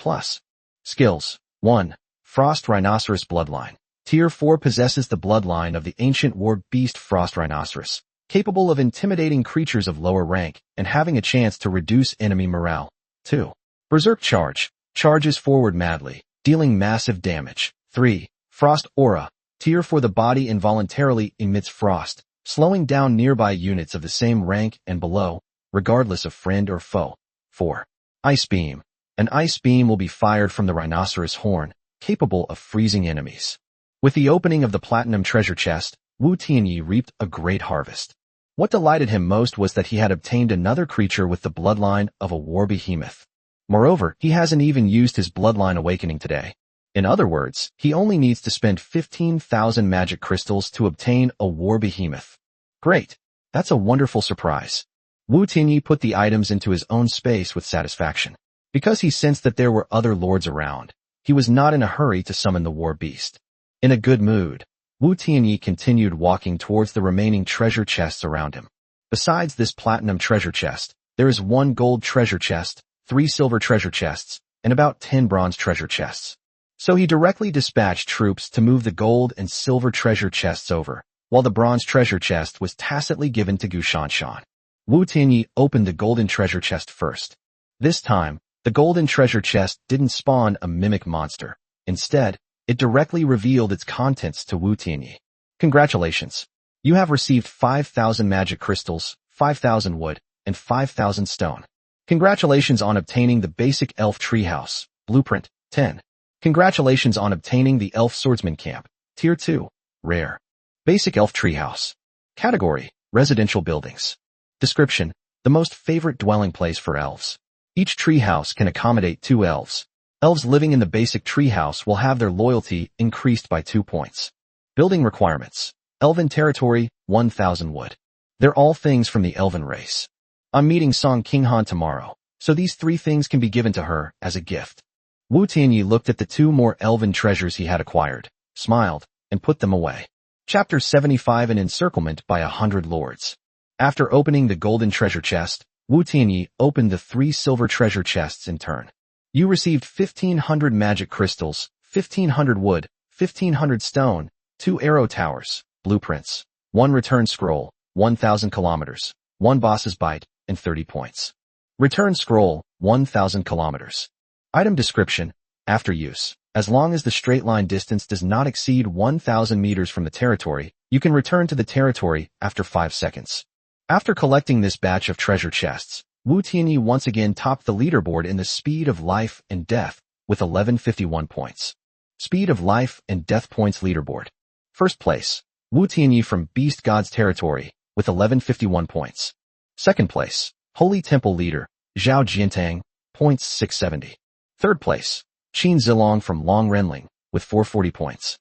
Speaker 1: Skills, 1. Frost Rhinoceros Bloodline. Tier 4 possesses the bloodline of the ancient war beast Frost Rhinoceros, capable of intimidating creatures of lower rank and having a chance to reduce enemy morale. 2. Berserk Charge. Charges forward madly, dealing massive damage. 3. Frost Aura. Tier 4 the body involuntarily emits frost, slowing down nearby units of the same rank and below, regardless of friend or foe. 4. Ice Beam. An ice beam will be fired from the rhinoceros horn, capable of freezing enemies. With the opening of the platinum treasure chest, Wu Tianyi reaped a great harvest. What delighted him most was that he had obtained another creature with the bloodline of a war behemoth. Moreover, he hasn't even used his bloodline awakening today. In other words, he only needs to spend 15,000 magic crystals to obtain a war behemoth. Great. That's a wonderful surprise. Wu Tianyi put the items into his own space with satisfaction. Because he sensed that there were other lords around, he was not in a hurry to summon the war beast. In a good mood, Wu Tianyi continued walking towards the remaining treasure chests around him. Besides this platinum treasure chest, there is 1 gold treasure chest, 3 silver treasure chests, and about 10 bronze treasure chests. So he directly dispatched troops to move the gold and silver treasure chests over, while the bronze treasure chest was tacitly given to Gu Shanshan. Wu Tianyi opened the golden treasure chest first. This time, the golden treasure chest didn't spawn a mimic monster. Instead, it directly revealed its contents to Wu Tianyi. Congratulations. You have received 5,000 magic crystals, 5,000 wood, and 5,000 stone. Congratulations on obtaining the basic elf treehouse, blueprint, 10. Congratulations on obtaining the elf swordsman camp, tier 2, rare. Basic elf treehouse. Category, residential buildings. Description, the most favorite dwelling place for elves. Each treehouse can accommodate 2 elves. Elves living in the basic treehouse will have their loyalty increased by 2 points. Building requirements. Elven territory, 1,000 wood. They're all things from the elven race. I'm meeting Song Qinghan tomorrow, so these 3 things can be given to her as a gift. Wu Tianyi looked at the 2 more elven treasures he had acquired, smiled, and put them away. Chapter 75 An Encirclement by 100 Lords. After opening the golden treasure chest, Wu Tianyi opened the 3 silver treasure chests in turn. You received 1,500 magic crystals, 1,500 wood, 1,500 stone, 2 arrow towers, blueprints, 1 return scroll, 1,000 kilometers, 1 boss's bite, and 30 points. Return scroll, 1,000 kilometers. Item description, after use. As long as the straight line distance does not exceed 1,000 meters from the territory, you can return to the territory after 5 seconds. After collecting this batch of treasure chests, Wu Tianyi once again topped the leaderboard in the speed of life and death with 1151 points. Speed of life and death points leaderboard. First place, Wu Tianyi from Beast God's territory with 1151 points. Second place, Holy Temple leader, Zhao Jiantang, points 670. Third place, Qin Zilong from Long Renling with 440 points.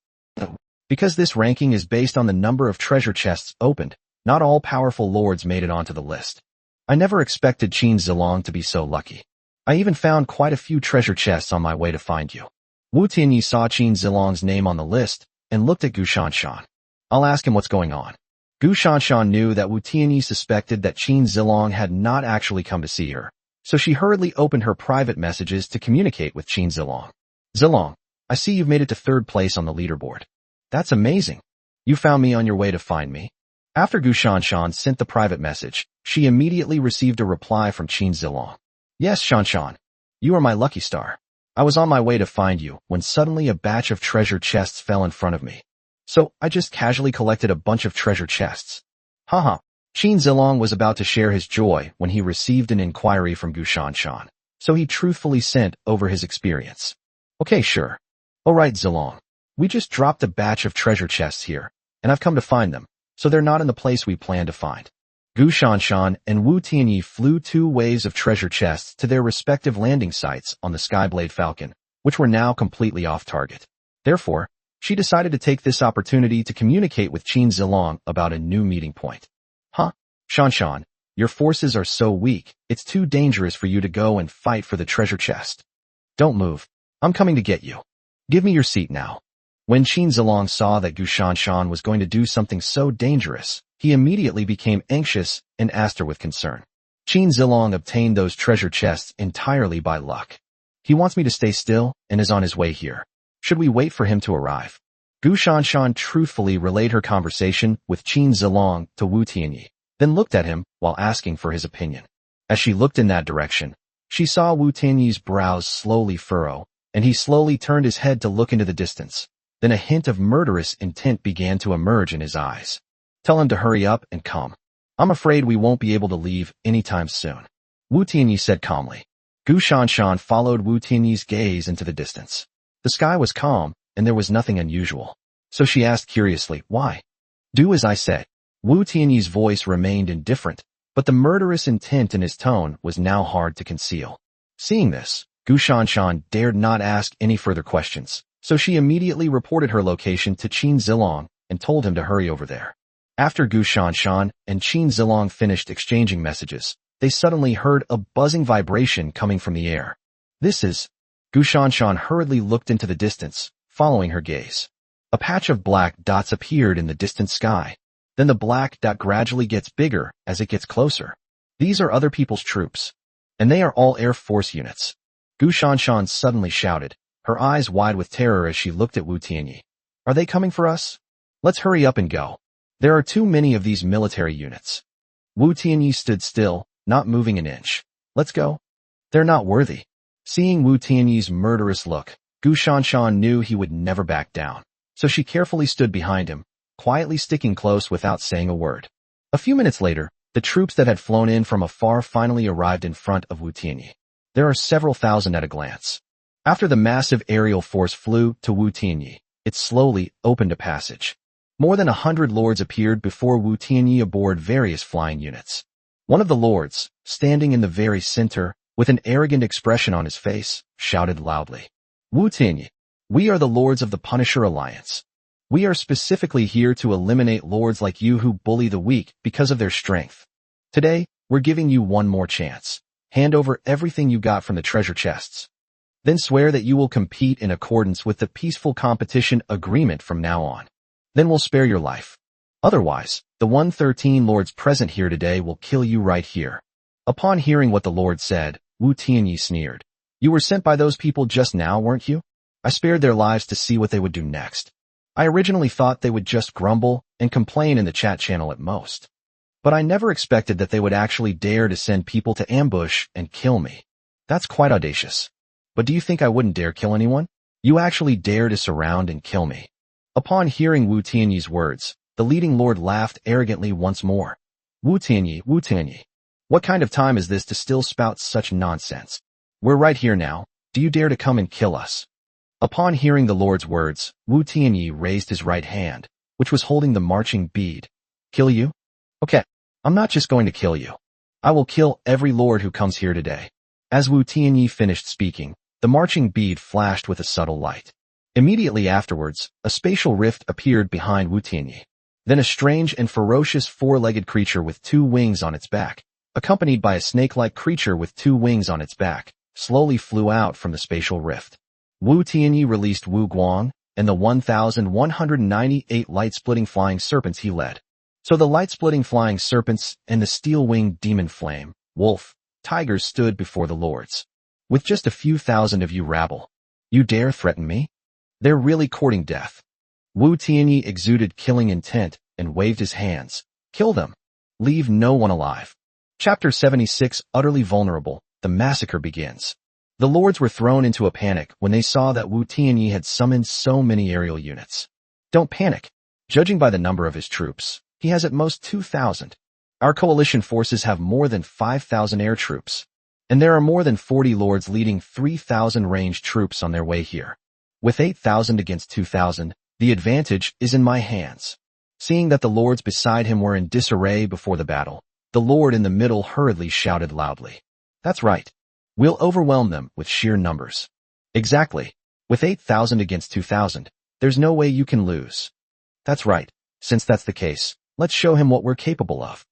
Speaker 1: Because this ranking is based on the number of treasure chests opened, not all powerful lords made it onto the list. I never expected Qin Zilong to be so lucky. I even found quite a few treasure chests on my way to find you. Wu Tianyi saw Qin Zilong's name on the list and looked at Gu Shanshan. I'll ask him what's going on. Gu Shanshan knew that Wu Tianyi suspected that Qin Zilong had not actually come to see her, so she hurriedly opened her private messages to communicate with Qin Zilong. Zilong, I see you've made it to 3rd place on the leaderboard. That's amazing. You found me on your way to find me. After Gu Shanshan sent the private message, she immediately received a reply from Qin Zilong. Yes, Shanshan. You are my lucky star. I was on my way to find you when suddenly a batch of treasure chests fell in front of me. So I just casually collected a bunch of treasure chests. Haha. Qin Zilong was about to share his joy when he received an inquiry from Gu Shanshan, so he truthfully sent over his experience. Okay, sure. Alright, Zilong. We just dropped a batch of treasure chests here, and I've come to find them, so they're not in the place we plan to find. Gu Shanshan and Wu Tianyi flew 2 waves of treasure chests to their respective landing sites on the Skyblade Falcon, which were now completely off target. Therefore, she decided to take this opportunity to communicate with Qin Zilong about a new meeting point. Huh? Shanshan, your forces are so weak, it's too dangerous for you to go and fight for the treasure chest. Don't move. I'm coming to get you. Give me your seat now. When Qin Zilong saw that Gu Shanshan was going to do something so dangerous, he immediately became anxious and asked her with concern. Qin Zilong obtained those treasure chests entirely by luck. He wants me to stay still and is on his way here. Should we wait for him to arrive? Gu Shanshan truthfully relayed her conversation with Qin Zilong to Wu Tianyi, then looked at him while asking for his opinion. As she looked in that direction, she saw Wu Tianyi's brows slowly furrow, and he slowly turned his head to look into the distance. Then a hint of murderous intent began to emerge in his eyes. Tell him to hurry up and come. I'm afraid we won't be able to leave anytime soon. Wu Tianyi said calmly. Gu Shanshan followed Wu Tianyi's gaze into the distance. The sky was calm, and there was nothing unusual. So she asked curiously, why? Do as I said. Wu Tianyi's voice remained indifferent, but the murderous intent in his tone was now hard to conceal. Seeing this, Gu Shanshan dared not ask any further questions, so she immediately reported her location to Qin Zilong and told him to hurry over there. After Gu Shanshan and Qin Zilong finished exchanging messages, they suddenly heard a buzzing vibration coming from the air. This is... Gu Shanshan hurriedly looked into the distance, following her gaze. A patch of black dots appeared in the distant sky. Then the black dot gradually gets bigger as it gets closer. These are other people's troops, and they are all Air Force units. Gu Shanshan suddenly shouted, her eyes wide with terror as she looked at Wu Tianyi. Are they coming for us? Let's hurry up and go. There are too many of these military units. Wu Tianyi stood still, not moving an inch. Let's go. They're not worthy. Seeing Wu Tianyi's murderous look, Gu Shanshan knew he would never back down, so she carefully stood behind him, quietly sticking close without saying a word. A few minutes later, the troops that had flown in from afar finally arrived in front of Wu Tianyi. There are several thousand at a glance. After the massive aerial force flew to Wu Tianyi, it slowly opened a passage. More than 100 lords appeared before Wu Tianyi aboard various flying units. One of the lords, standing in the very center, with an arrogant expression on his face, shouted loudly. Wu Tianyi, we are the lords of the Punisher Alliance. We are specifically here to eliminate lords like you who bully the weak because of their strength. Today, we're giving you one more chance. Hand over everything you got from the treasure chests. Then swear that you will compete in accordance with the peaceful competition agreement from now on. Then we'll spare your life. Otherwise, the 113 lords present here today will kill you right here. Upon hearing what the lord said, Wu Tianyi sneered. You were sent by those people just now, weren't you? I spared their lives to see what they would do next. I originally thought they would just grumble and complain in the chat channel at most. But I never expected that they would actually dare to send people to ambush and kill me. That's quite audacious. But do you think I wouldn't dare kill anyone? You actually dare to surround and kill me. Upon hearing Wu Tianyi's words, the leading lord laughed arrogantly once more. Wu Tianyi. What kind of time is this to still spout such nonsense? We're right here now. Do you dare to come and kill us? Upon hearing the lord's words, Wu Tianyi raised his right hand, which was holding the marching bead. Kill you? Okay, I'm not just going to kill you. I will kill every lord who comes here today. As Wu Tianyi finished speaking, the marching bead flashed with a subtle light. Immediately afterwards, a spatial rift appeared behind Wu Tianyi. Then a strange and ferocious four-legged creature with 2 wings on its back, accompanied by a snake-like creature with 2 wings on its back, slowly flew out from the spatial rift. Wu Tianyi released Wu Guang and the 1,198 light-splitting flying serpents he led. So the light-splitting flying serpents and the steel-winged demon flame, wolf, tigers stood before the lords. With just a few thousand of you rabble, you dare threaten me? They're really courting death. Wu Tianyi exuded killing intent and waved his hands. Kill them. Leave no one alive. Chapter 76, Utterly Vulnerable, the massacre begins. The lords were thrown into a panic when they saw that Wu Tianyi had summoned so many aerial units. Don't panic. Judging by the number of his troops, he has at most 2,000. Our coalition forces have more than 5,000 air troops. And there are more than 40 lords leading 3,000 ranged troops on their way here. With 8,000 against 2,000, the advantage is in my hands. Seeing that the lords beside him were in disarray before the battle, the lord in the middle hurriedly shouted loudly. That's right. We'll overwhelm them with sheer numbers. Exactly. With 8,000 against 2,000, there's no way you can lose. That's right. Since that's the case, let's show him what we're capable of.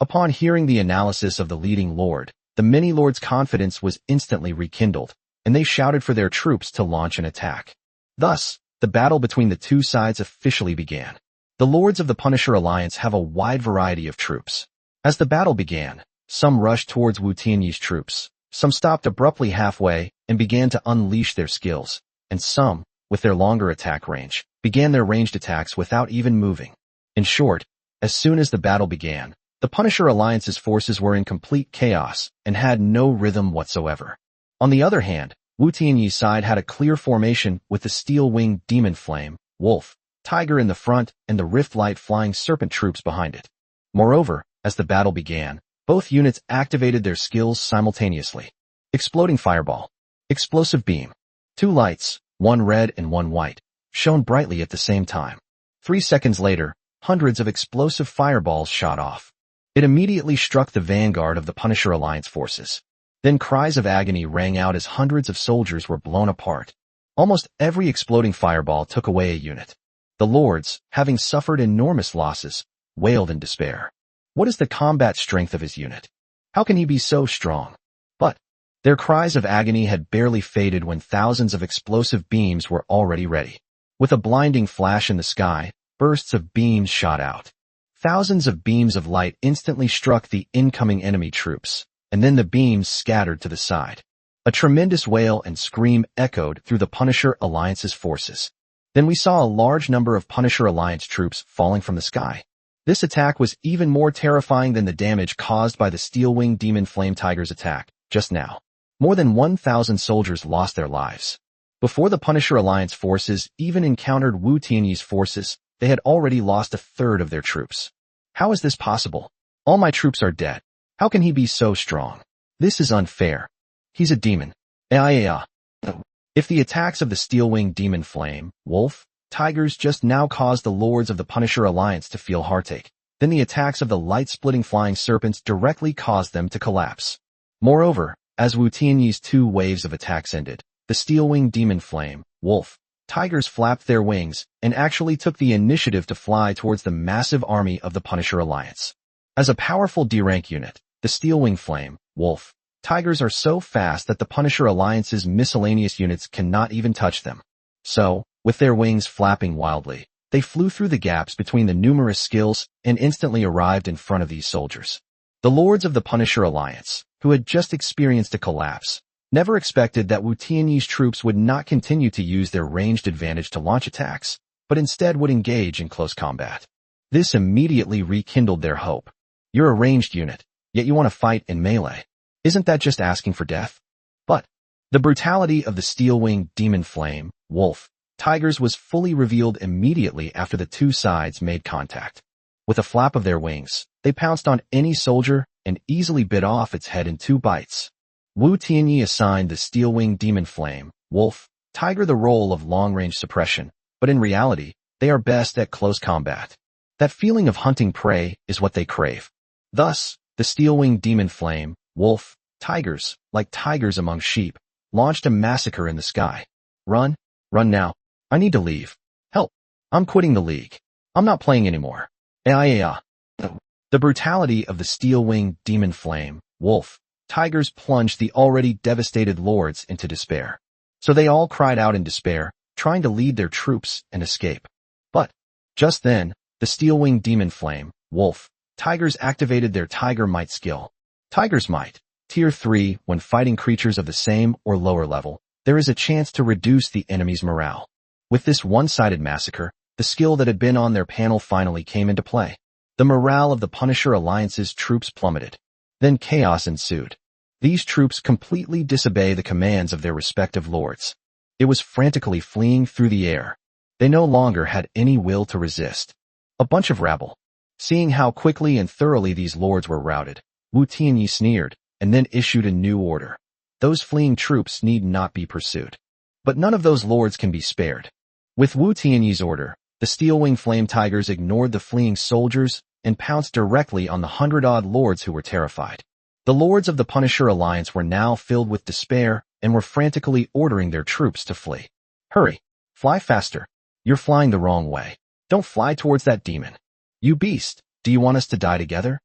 Speaker 1: Upon hearing the analysis of the leading lord, the many lords' confidence was instantly rekindled, and they shouted for their troops to launch an attack. Thus, the battle between the two sides officially began. The lords of the Punisher Alliance have a wide variety of troops. As the battle began, some rushed towards Wu Tianyi's troops, some stopped abruptly halfway and began to unleash their skills, and some, with their longer attack range, began their ranged attacks without even moving. In short, as soon as the battle began, the Punisher Alliance's forces were in complete chaos and had no rhythm whatsoever. On the other hand, Wu Tianyi's side had a clear formation with the steel-winged demon flame, wolf, tiger in the front and the rift-light flying serpent troops behind it. Moreover, as the battle began, both units activated their skills simultaneously. Exploding fireball. Explosive beam. 2 lights, 1 red and 1 white, shone brightly at the same time. 3 seconds later, hundreds of explosive fireballs shot off. It immediately struck the vanguard of the Punisher Alliance forces. Then cries of agony rang out as hundreds of soldiers were blown apart. Almost every exploding fireball took away a unit. The lords, having suffered enormous losses, wailed in despair. What is the combat strength of his unit? How can he be so strong? But their cries of agony had barely faded when thousands of explosive beams were already ready. With a blinding flash in the sky, bursts of beams shot out. Thousands of beams of light instantly struck the incoming enemy troops, and then the beams scattered to the side. A tremendous wail and scream echoed through the Punisher Alliance's forces. Then we saw a large number of Punisher Alliance troops falling from the sky. This attack was even more terrifying than the damage caused by the steel-winged demon flame tiger's attack just now. More than 1,000 soldiers lost their lives. Before the Punisher Alliance forces even encountered Wu Tianyi's forces, they had already lost a third of their troops. How is this possible? All my troops are dead. How can he be so strong? This is unfair. He's a demon. If the attacks of the steel-winged demon flame, wolf, tigers just now caused the lords of the Punisher Alliance to feel heartache, then the attacks of the light-splitting flying serpents directly caused them to collapse. Moreover, as Wu Tianyi's 2 waves of attacks ended, the steel-winged demon flame, wolf, tigers flapped their wings and actually took the initiative to fly towards the massive army of the Punisher Alliance. As a powerful D-rank unit, the steel-winged flame, wolf, tigers are so fast that the Punisher Alliance's miscellaneous units cannot even touch them. So, with their wings flapping wildly, they flew through the gaps between the numerous skills and instantly arrived in front of these soldiers. The lords of the Punisher Alliance, who had just experienced a collapse, never expected that Wu Tianyi's troops would not continue to use their ranged advantage to launch attacks, but instead would engage in close combat. This immediately rekindled their hope. You're a ranged unit, yet you want to fight in melee. Isn't that just asking for death? But the brutality of the steel-winged demon flame, wolf, tigers was fully revealed immediately after the two sides made contact. With a flap of their wings, they pounced on any soldier and easily bit off its head in 2 bites. Wu Tianyi assigned the steel-winged demon flame, wolf, tiger the role of long-range suppression, but in reality, they are best at close combat. That feeling of hunting prey is what they crave. Thus, the steel-winged demon flame, wolf, tigers, like tigers among sheep, launched a massacre in the sky. Run, run now. I need to leave. Help. I'm quitting the league. I'm not playing anymore. The brutality of the steel-winged demon flame, wolf, tigers plunged the already devastated lords into despair. So they all cried out in despair, trying to lead their troops and escape. But just then, the steel-winged demon flame, wolf, tigers activated their Tiger Might skill. Tiger's Might, Tier 3, when fighting creatures of the same or lower level, there is a chance to reduce the enemy's morale. With this one-sided massacre, the skill that had been on their panel finally came into play. The morale of the Punisher Alliance's troops plummeted. Then chaos ensued. These troops completely disobey the commands of their respective lords. It was frantically fleeing through the air. They no longer had any will to resist. A bunch of rabble. Seeing how quickly and thoroughly these lords were routed, Wu Tianyi sneered, and then issued a new order. Those fleeing troops need not be pursued. But none of those lords can be spared. With Wu Tianyi's order, the steel-winged flame tigers ignored the fleeing soldiers and pounced directly on the 100-odd lords who were terrified. The lords of the Punisher Alliance were now filled with despair and were frantically ordering their troops to flee. Hurry! Fly faster! You're flying the wrong way. Don't fly towards that demon. You beast, do you want us to die together?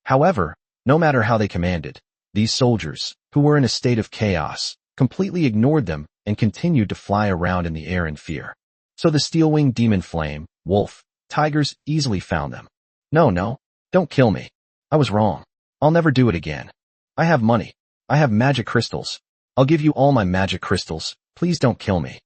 Speaker 1: However, no matter how they commanded, these soldiers, who were in a state of chaos, completely ignored them and continued to fly around in the air in fear. So the steel-winged demon flame, wolf, tigers easily found them. No, don't kill me. I was wrong. I'll never do it again. I have money. I have magic crystals. I'll give you all my magic crystals. Please don't kill me.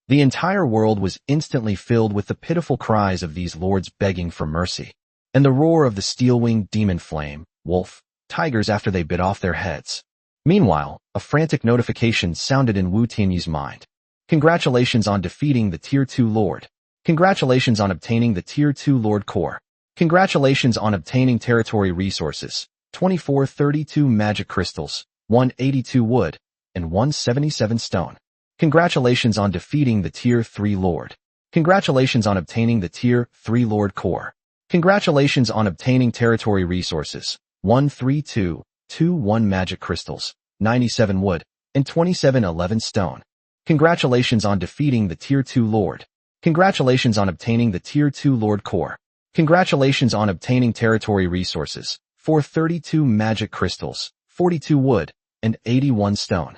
Speaker 1: The entire world was instantly filled with the pitiful cries of these lords begging for mercy, and the roar of the steel-winged demon flame, wolf, tigers after they bit off their heads. Meanwhile, a frantic notification sounded in Wu Tianyi's mind. Congratulations on defeating the Tier 2 Lord. Congratulations on obtaining the Tier 2 Lord Core. Congratulations on obtaining territory resources, 2432 magic crystals, 182 wood, and 177 stone. Congratulations on defeating the Tier 3 Lord. Congratulations on obtaining the Tier 3 Lord Core. Congratulations on obtaining territory resources, 13221 magic crystals, 97 wood, and 2711 stone. Congratulations on defeating the Tier 2 Lord. Congratulations on obtaining the Tier 2 Lord Core. Congratulations on obtaining territory resources, 432 magic crystals, 42 wood, and 81 stone.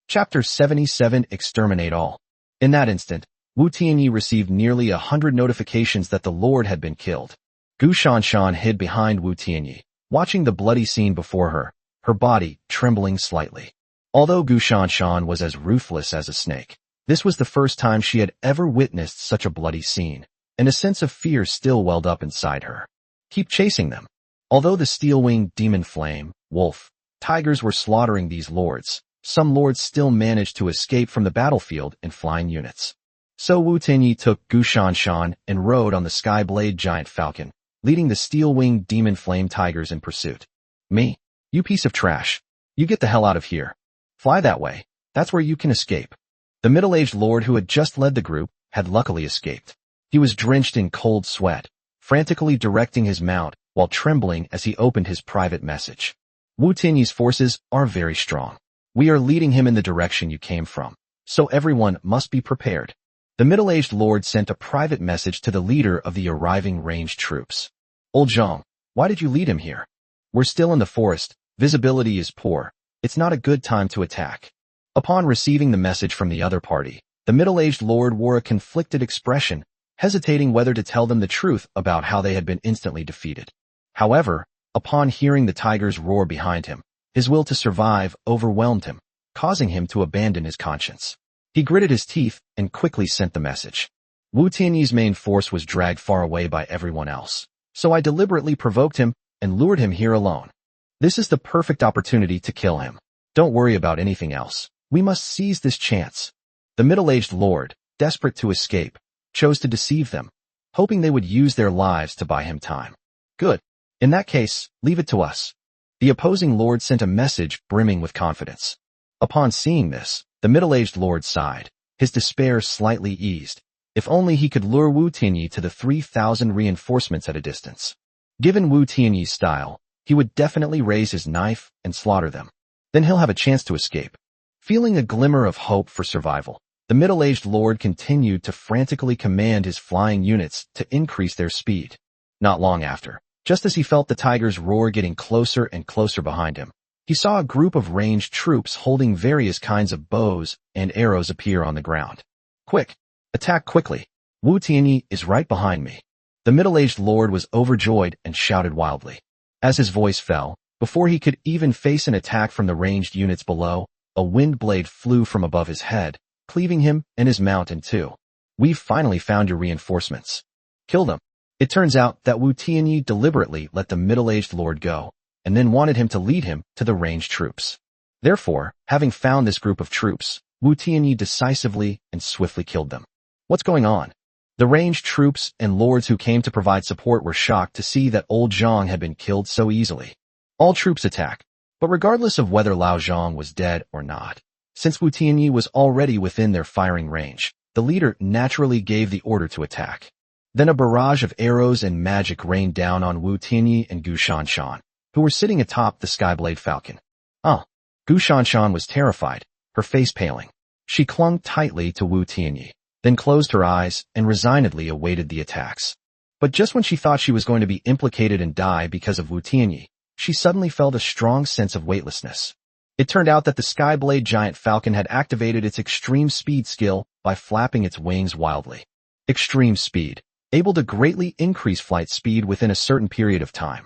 Speaker 1: Chapter 77 Exterminate All. In that instant, Wu Tianyi received nearly 100 notifications that the Lord had been killed. Gu Shanshan hid behind Wu Tianyi, watching the bloody scene before her, her body trembling slightly. Although Gu Shanshan was as ruthless as a snake, this was the first time she had ever witnessed such a bloody scene, and a sense of fear still welled up inside her. Keep chasing them. Although the steel-winged demon flame, wolf, tigers were slaughtering these lords, some lords still managed to escape from the battlefield in flying units. So Wu Tianyi took Gu Shanshan and rode on the Skyblade giant falcon, leading the steel-winged demon flame tigers in pursuit. Me? You piece of trash. You get the hell out of here. Fly that way. That's where you can escape. The middle-aged lord who had just led the group had luckily escaped. He was drenched in cold sweat, frantically directing his mount while trembling as he opened his private message. Wu Tianyi's forces are very strong. We are leading him in the direction you came from, so everyone must be prepared. The middle-aged lord sent a private message to the leader of the arriving ranged troops. Old Zhang, why did you lead him here? We're still in the forest, visibility is poor, it's not a good time to attack. Upon receiving the message from the other party, the middle-aged lord wore a conflicted expression, hesitating whether to tell them the truth about how they had been instantly defeated. However, upon hearing the tiger's roar behind him, His will to survive overwhelmed him, causing him to abandon his conscience. He gritted his teeth and quickly sent the message. Wu Tianyi's main force was dragged far away by everyone else, so I deliberately provoked him and lured him here alone. This is the perfect opportunity to kill him. Don't worry about anything else. We must seize this chance. The middle-aged lord, desperate to escape, chose to deceive them, hoping they would use their lives to buy him time. Good. In that case, leave it to us. The opposing lord sent a message brimming with confidence. Upon seeing this, the middle-aged lord sighed, his despair slightly eased. If only he could lure Wu Tianyi to the 3,000 reinforcements at a distance. Given Wu Tianyi's style, he would definitely raise his knife and slaughter them. Then he'll have a chance to escape. Feeling a glimmer of hope for survival, the middle-aged lord continued to frantically command his flying units to increase their speed. Not long after, just as he felt the tiger's roar getting closer and closer behind him, he saw a group of ranged troops holding various kinds of bows and arrows appear on the ground. Quick! Attack quickly! Wu Tianyi is right behind me. The middle-aged lord was overjoyed and shouted wildly. As his voice fell, before he could even face an attack from the ranged units below, a wind blade flew from above his head, cleaving him and his mount in two. We've finally found your reinforcements. Kill them. It turns out that Wu Tianyi deliberately let the middle-aged lord go, and then wanted him to lead him to the ranged troops. Therefore, having found this group of troops, Wu Tianyi decisively and swiftly killed them. What's going on? The ranged troops and lords who came to provide support were shocked to see that old Zhang had been killed so easily. All troops attack, but regardless of whether Lao Zhang was dead or not, since Wu Tianyi was already within their firing range, the leader naturally gave the order to attack. Then a barrage of arrows and magic rained down on Wu Tianyi and Gu Shanshan, who were sitting atop the Skyblade Falcon. Gu Shanshan was terrified, her face paling. She clung tightly to Wu Tianyi, then closed her eyes and resignedly awaited the attacks. But just when she thought she was going to be implicated and die because of Wu Tianyi, she suddenly felt a strong sense of weightlessness. It turned out that the Skyblade Giant Falcon had activated its extreme speed skill by flapping its wings wildly. Extreme speed, able to greatly increase flight speed within a certain period of time.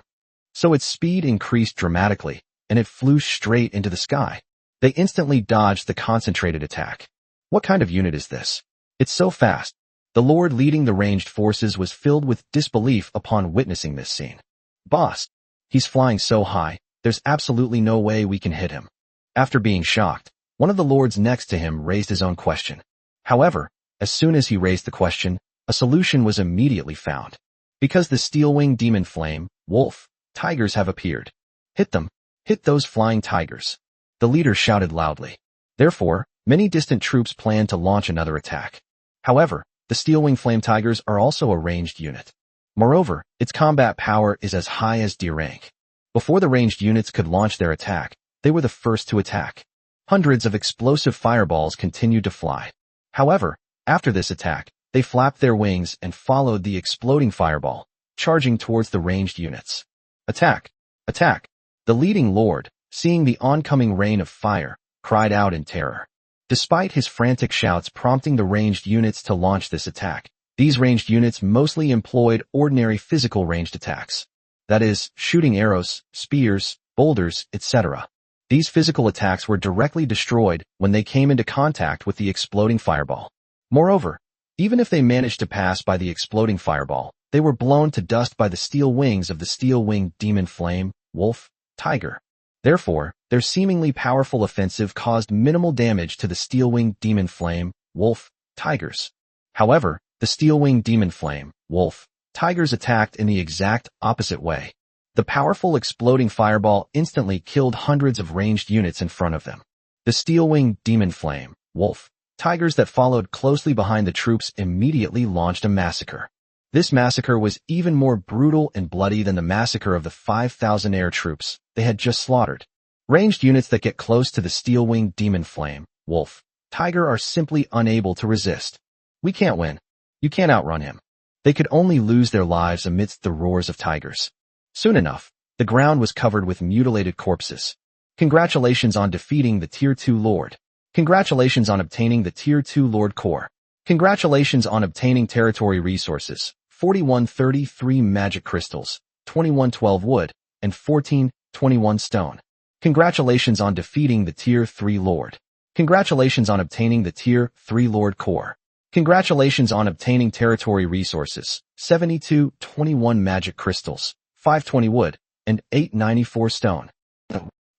Speaker 1: So its speed increased dramatically, and it flew straight into the sky. They instantly dodged the concentrated attack. What kind of unit is this? It's so fast. The lord leading the ranged forces was filled with disbelief upon witnessing this scene. Boss, he's flying so high, there's absolutely no way we can hit him. After being shocked, one of the lords next to him raised his own question. However, as soon as he raised the question, a solution was immediately found. Because the steel-winged demon flame, wolf, tigers have appeared. Hit them. Hit those flying tigers. The leader shouted loudly. Therefore, many distant troops planned to launch another attack. However, the steel-wing flame tigers are also a ranged unit. Moreover, its combat power is as high as D rank. Before the ranged units could launch their attack, they were the first to attack. Hundreds of explosive fireballs continued to fly. However, after this attack, they flapped their wings and followed the exploding fireball, charging towards the ranged units. Attack! Attack! The leading lord, seeing the oncoming rain of fire, cried out in terror. Despite his frantic shouts prompting the ranged units to launch this attack, these ranged units mostly employed ordinary physical ranged attacks. That is, shooting arrows, spears, boulders, etc. These physical attacks were directly destroyed when they came into contact with the exploding fireball. Moreover, even if they managed to pass by the exploding fireball, they were blown to dust by the steel wings of the steel-winged demon flame, wolf, tiger. Therefore, their seemingly powerful offensive caused minimal damage to the steel-winged demon flame, wolf, tigers. However, the steel-winged demon flame, wolf, tigers attacked in the exact opposite way. The powerful exploding fireball instantly killed hundreds of ranged units in front of them. The steel-winged demon flame, wolf, tigers that followed closely behind the troops immediately launched a massacre. This massacre was even more brutal and bloody than the massacre of the 5,000 air troops they had just slaughtered. Ranged units that get close to the steel-winged demon flame, wolf, tiger are simply unable to resist. We can't win. You can't outrun him. They could only lose their lives amidst the roars of tigers. Soon enough, the ground was covered with mutilated corpses. Congratulations on defeating the Tier 2 Lord. Congratulations on obtaining the Tier 2 Lord Core. Congratulations on obtaining territory resources, 4133 magic crystals, 2112 wood, and 1421 stone. Congratulations on defeating the Tier 3 Lord. Congratulations on obtaining the Tier 3 Lord Core. Congratulations on obtaining territory resources, 7221 magic crystals, 520 wood, and 894 stone.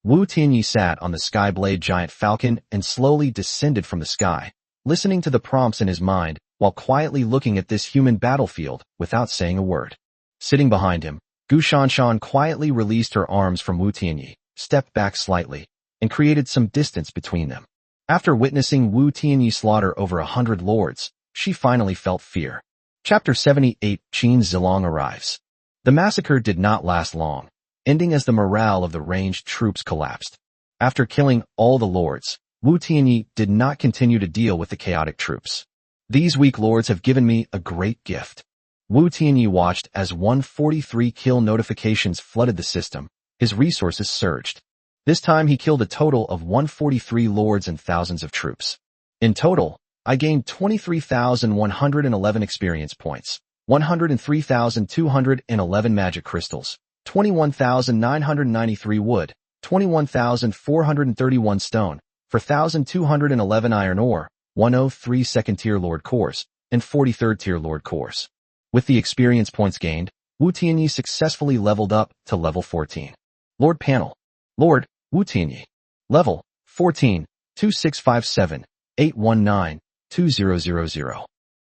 Speaker 1: Wu Tianyi sat on the Skyblade giant falcon and slowly descended from the sky, listening to the prompts in his mind while quietly looking at this human battlefield without saying a word. Sitting behind him, Gu Shanshan quietly released her arms from Wu Tianyi, stepped back slightly, and created some distance between them. After witnessing Wu Tianyi slaughter over 100 lords, she finally felt fear. Chapter 78, Qin Zilong arrives. The massacre did not last long, ending as the morale of the ranged troops collapsed. After killing all the lords, Wu Tianyi did not continue to deal with the chaotic troops. These weak lords have given me a great gift. Wu Tianyi watched as 143 kill notifications flooded the system. His resources surged. This time he killed a total of 143 lords and thousands of troops. In total, I gained 23,111 experience points, 103,211 magic crystals, 21,993 wood, 21,431 stone, 4,211 iron ore, 103 second-tier Lord cores, and 43rd-tier Lord cores. With the experience points gained, Wu Tianyi successfully leveled up to level 14. Lord Panel. Lord Wu Tianyi. Level 14, 2657, 819, 2000.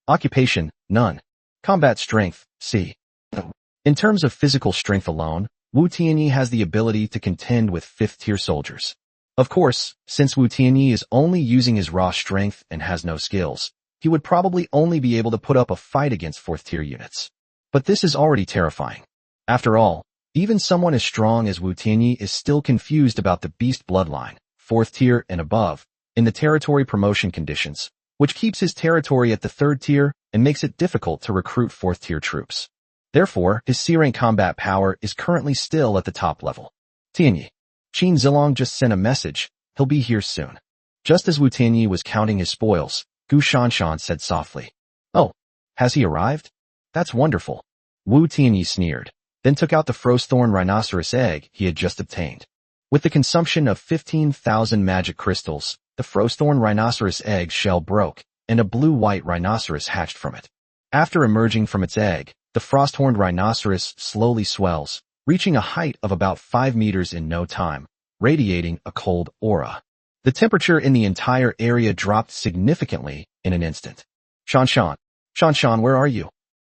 Speaker 1: Occupation, none. Combat strength, C. In terms of physical strength alone, Wu Tianyi has the ability to contend with 5th-tier soldiers. Of course, since Wu Tianyi is only using his raw strength and has no skills, he would probably only be able to put up a fight against 4th-tier units. But this is already terrifying. After all, even someone as strong as Wu Tianyi is still confused about the beast bloodline, 4th tier and above, in the territory promotion conditions, which keeps his territory at the 3rd tier and makes it difficult to recruit 4th tier troops. Therefore, his C-rank combat power is currently still at the top level. Tianyi. Qin Zilong just sent a message, he'll be here soon. Just as Wu Tianyi was counting his spoils, Gu Shanshan said softly. Oh, has he arrived? That's wonderful. Wu Tianyi sneered, then took out the Frostthorn rhinoceros egg he had just obtained. With the consumption of 15,000 magic crystals, the Frostthorn rhinoceros egg shell broke, and a blue-white rhinoceros hatched from it. After emerging from its egg, the frost-horned rhinoceros slowly swells, reaching a height of about 5 meters in no time, radiating a cold aura. The temperature in the entire area dropped significantly in an instant. Shanshan, where are you?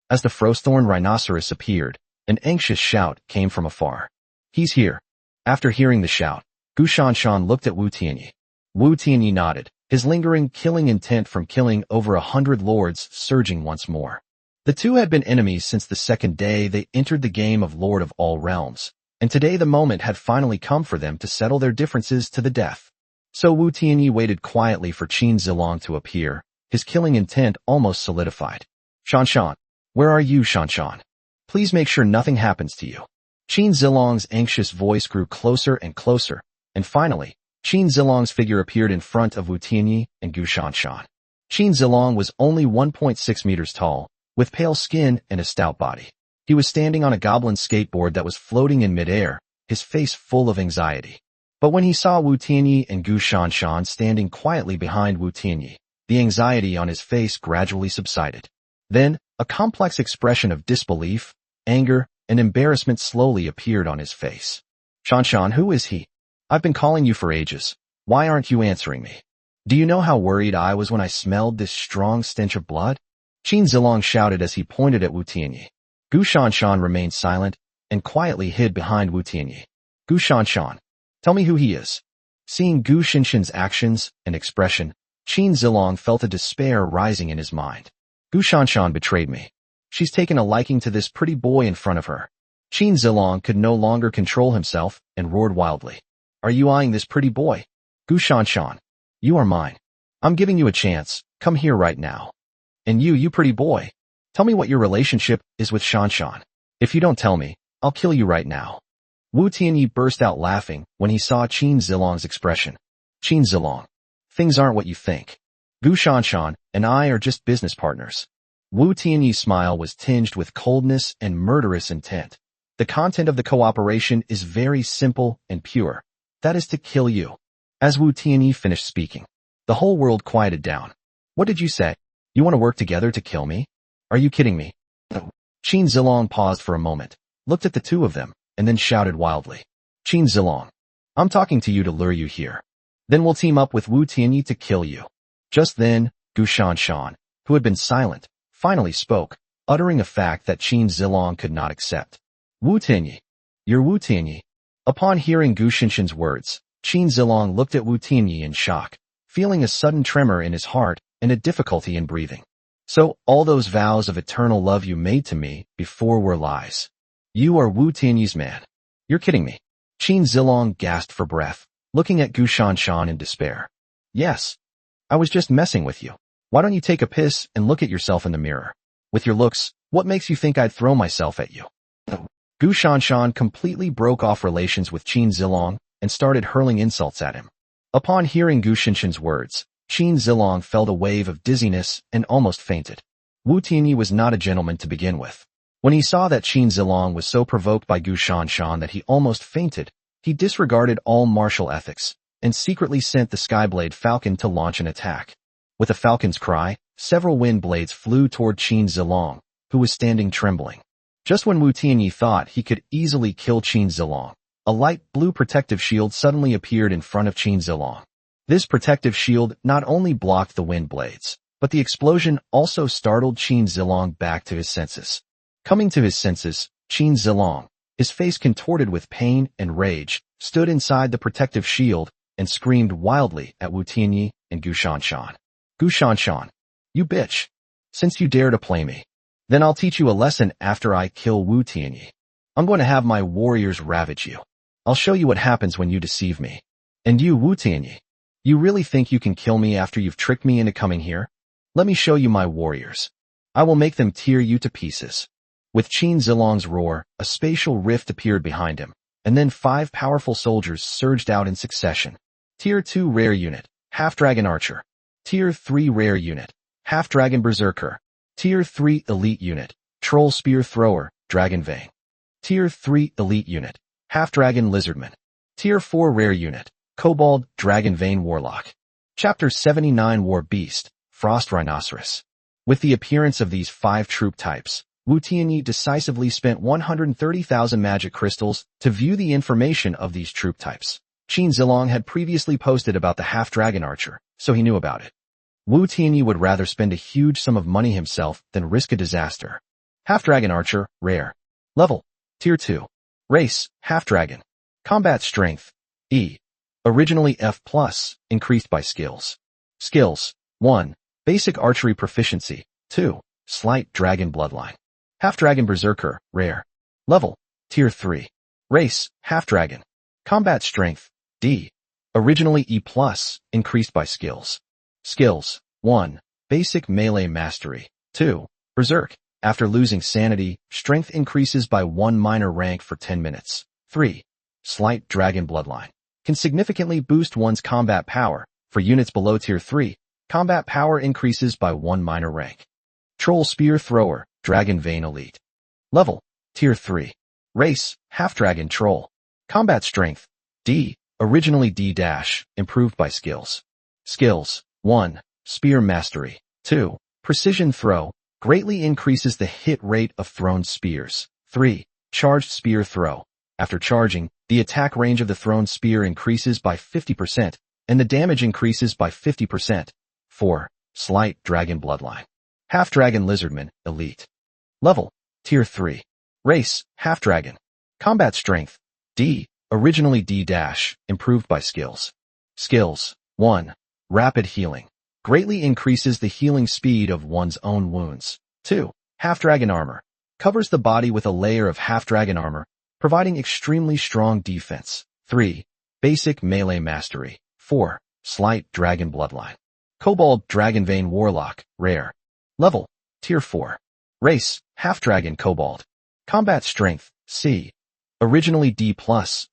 Speaker 1: As the Frostthorn rhinoceros appeared, an anxious shout came from afar. He's here. After hearing the shout, Gu Shanshan looked at Wu Tianyi. Wu Tianyi nodded, his lingering killing intent from killing over 100 lords surging once more. The two had been enemies since the second day they entered the game of Lord of all Realms, and today the moment had finally come for them to settle their differences to the death. So Wu Tianyi waited quietly for Qin Zilong to appear, his killing intent almost solidified. Shanshan, where are you, Shanshan? Please make sure nothing happens to you. Qin Zilong's anxious voice grew closer and closer, and finally, Qin Zilong's figure appeared in front of Wu Tianyi and Gu Shanshan. Qin Zilong was only 1.6 meters tall, with pale skin and a stout body. He was standing on a goblin skateboard that was floating in midair, his face full of anxiety. But when he saw Wu Tianyi and Gu Shanshan standing quietly behind Wu Tianyi, the anxiety on his face gradually subsided. Then, a complex expression of disbelief, anger, and embarrassment slowly appeared on his face. Shanshan, who is he? I've been calling you for ages. Why aren't you answering me? Do you know how worried I was when I smelled this strong stench of blood? Qin Zilong shouted as he pointed at Wu Tianyi. Gu Shanshan remained silent and quietly hid behind Wu Tianyi. Gu Shanshan, tell me who he is. Seeing Gu Shanshan's actions and expression, Qin Zilong felt a despair rising in his mind. Gu Shanshan betrayed me. She's taken a liking to this pretty boy in front of her. Qin Zilong could no longer control himself and roared wildly. Are you eyeing this pretty boy? Gu Shanshan, you are mine. I'm giving you a chance. Come here right now. And you pretty boy. Tell me what your relationship is with Shanshan. If you don't tell me, I'll kill you right now. Wu Tianyi burst out laughing when he saw Qin Zilong's expression. Qin Zilong, things aren't what you think. Gu Shanshan and I are just business partners. Wu Tianyi's smile was tinged with coldness and murderous intent. The content of the cooperation is very simple and pure. That is to kill you. As Wu Tianyi finished speaking, the whole world quieted down. What did you say? You want to work together to kill me? Are you kidding me? Qin Zilong paused for a moment, looked at the two of them, and then shouted wildly. Qin Zilong, I'm talking to you to lure you here. Then we'll team up with Wu Tianyi to kill you. Just then, Gu Shanshan, who had been silent, finally spoke, uttering a fact that Qin Zilong could not accept. Wu Tianyi. You're Wu Tianyi. Upon hearing Gu Shanshan's words, Qin Zilong looked at Wu Tianyi in shock, feeling a sudden tremor in his heart and a difficulty in breathing. So, all those vows of eternal love you made to me before were lies. You are Wu Tianyi's man. You're kidding me. Qin Zilong gasped for breath, looking at Gu Shanshan in despair. Yes. I was just messing with you. Why don't you take a piss and look at yourself in the mirror? With your looks, what makes you think I'd throw myself at you? Gu Shanshan completely broke off relations with Qin Zilong and started hurling insults at him. Upon hearing Gu Shanshan's words, Qin Zilong felt a wave of dizziness and almost fainted. Wu Tianyi was not a gentleman to begin with. When he saw that Qin Zilong was so provoked by Gu Shanshan that he almost fainted, he disregarded all martial ethics and secretly sent the Skyblade Falcon to launch an attack. With a falcon's cry, several wind blades flew toward Qin Zilong, who was standing trembling. Just when Wu Tianyi thought he could easily kill Qin Zilong, a light blue protective shield suddenly appeared in front of Qin Zilong. This protective shield not only blocked the wind blades, but the explosion also startled Qin Zilong back to his senses. Coming to his senses, Qin Zilong, his face contorted with pain and rage, stood inside the protective shield and screamed wildly at Wu Tianyi and Gu Shanshan. Gu Shanshan, you bitch. Since you dare to play me, then I'll teach you a lesson after I kill Wu Tianyi. I'm going to have my warriors ravage you. I'll show you what happens when you deceive me. And you, Wu Tianyi, you really think you can kill me after you've tricked me into coming here? Let me show you my warriors. I will make them tear you to pieces. With Qin Zilong's roar, a spatial rift appeared behind him, and then 5 powerful soldiers surged out in succession. Tier 2 Rare Unit, Half-Dragon Archer. Tier 3 Rare Unit, Half-Dragon Berserker. Tier 3 Elite Unit, Troll Spear Thrower, Dragon Vein. Tier 3 Elite Unit, Half-Dragon Lizardman. Tier 4 Rare Unit, Kobold Dragon Vein Warlock. Chapter 79 War Beast, Frost Rhinoceros. With the appearance of these 5 troop types, Wu Tianyi decisively spent 130,000 magic crystals to view the information of these troop types. Qin Zilong had previously posted about the Half-Dragon Archer, so he knew about it. Wu Tianyi would rather spend a huge sum of money himself than risk a disaster. Half-Dragon Archer, Rare. Level, Tier 2. Race, Half-Dragon. Combat Strength, E. Originally F+, increased by Skills. Skills, 1. Basic Archery Proficiency, 2. Slight Dragon Bloodline. Half-Dragon Berserker, Rare. Level, Tier 3. Race, Half-Dragon. Combat Strength, D. Originally E+, increased by Skills. Skills, 1. Basic Melee Mastery, 2. Berserk. After losing Sanity, Strength increases by 1 minor rank for 10 minutes. 3. Slight Dragon Bloodline. Can significantly boost one's combat power. For units below Tier 3, combat power increases by 1 minor rank. Troll Spear Thrower, Dragon Vein Elite. Level, Tier 3. Race, Half-Dragon Troll. Combat Strength, D. Originally D-, improved by Skills. Skills, 1. Spear Mastery. 2. Precision Throw, greatly increases the hit rate of thrown spears. 3. Charged Spear Throw. After charging, the attack range of the thrown spear increases by 50%, and the damage increases by 50%. 4. Slight Dragon Bloodline. Half-Dragon Lizardman, Elite. Level, Tier 3. Race, Half-Dragon. Combat Strength, D. Originally D-, improved by Skills. Skills, 1. Rapid Healing. Greatly increases the healing speed of one's own wounds. 2. Half-Dragon Armor. Covers the body with a layer of Half-Dragon Armor, providing extremely strong defense. 3. Basic Melee Mastery. 4. Slight Dragon Bloodline. Kobold Dragon Vein Warlock, Rare. Level, Tier 4. Race, Half-Dragon Kobold. Combat Strength, C. Originally D+,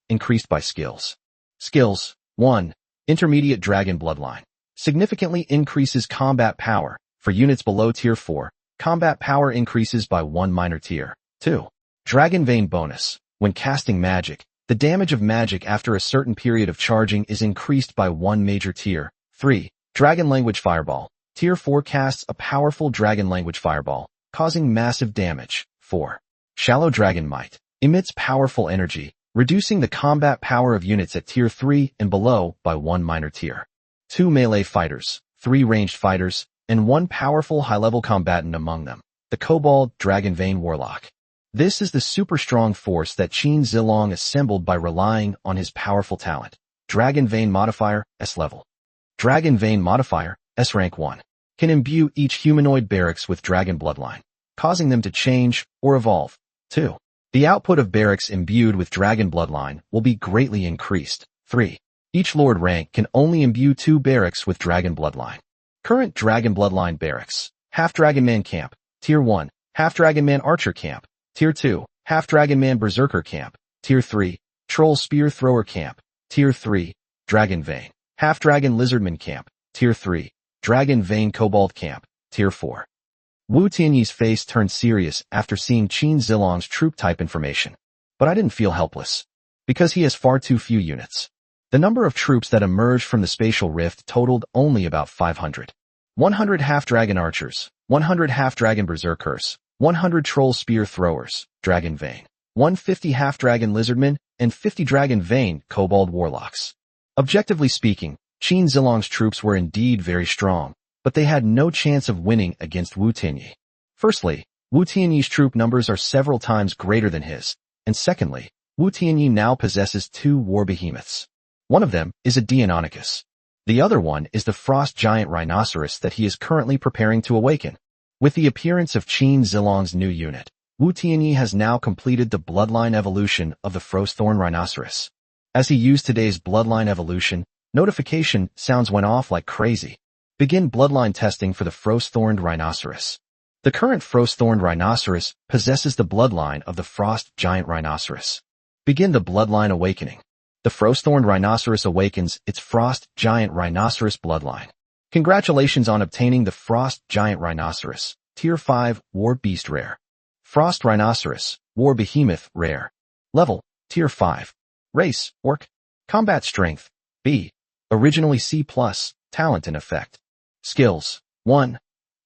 Speaker 1: increased by Skills. Skills, 1. Intermediate Dragon Bloodline. Significantly increases combat power. For units below Tier 4, combat power increases by 1 minor tier. 2. Dragon Vein Bonus. When casting magic, The damage of magic after a certain period of charging is increased by one major tier. 3. Dragon Language Fireball. Tier 4 casts a powerful Dragon Language Fireball, causing massive damage. 4. Shallow Dragon Might. Emits powerful energy, reducing the combat power of units at Tier 3 and below by one minor tier. 2 Melee Fighters, 3 Ranged Fighters, and 1 powerful high-level combatant among them, the Kobold Dragon Vein Warlock. This is the super strong force that Qin Zilong assembled by relying on his powerful talent. Dragon Vein Modifier, S level. Dragon Vein Modifier, S rank 1. Can imbue each humanoid barracks with dragon bloodline, causing them to change or evolve. 2. The output of barracks imbued with dragon bloodline will be greatly increased. 3. Each lord rank can only imbue 2 barracks with dragon bloodline. Current dragon bloodline barracks. Half Dragon Man Camp, Tier 1. Half Dragon Man Archer Camp, Tier 2. Half Dragon Man Berserker Camp, Tier 3. Troll Spear Thrower Camp, Tier 3. Dragon Vein. Half Dragon Lizardman Camp, Tier 3. Dragon Vein Kobold Camp, Tier 4. Wu Tianyi's face turned serious after seeing Qin Zilong's troop type information. But I didn't feel helpless. Because he has far too few units. The number of troops that emerged from the spatial rift totaled only about 500. 100 half-dragon archers, 100 half-dragon berserkers, 100 troll spear throwers, Dragon Vein, 150 half-dragon lizardmen, and 50 Dragon Vein kobold warlocks. Objectively speaking, Qin Zilong's troops were indeed very strong, but they had no chance of winning against Wu Tianyi. Firstly, Wu Tianyi's troop numbers are several times greater than his, and secondly, Wu Tianyi now possesses 2 war behemoths. One of them is a Deinonychus. The other one is the frost giant rhinoceros that he is currently preparing to awaken. With the appearance of Qin Zilong's new unit, Wu Tianyi has now completed the bloodline evolution of the Frostthorn rhinoceros. As he used today's bloodline evolution, notification sounds went off like crazy. Begin bloodline testing for the Frostthorned rhinoceros. The current Frostthorned rhinoceros possesses the bloodline of the frost giant rhinoceros. Begin the bloodline awakening. The Frostthorned rhinoceros awakens its frost giant rhinoceros bloodline. Congratulations on obtaining the frost giant rhinoceros, Tier 5 War Beast Rare. Frost Rhinoceros, War Behemoth Rare. Level, Tier 5. Race, Orc. Combat Strength, B. Originally C+, Talent and Effect. Skills, 1.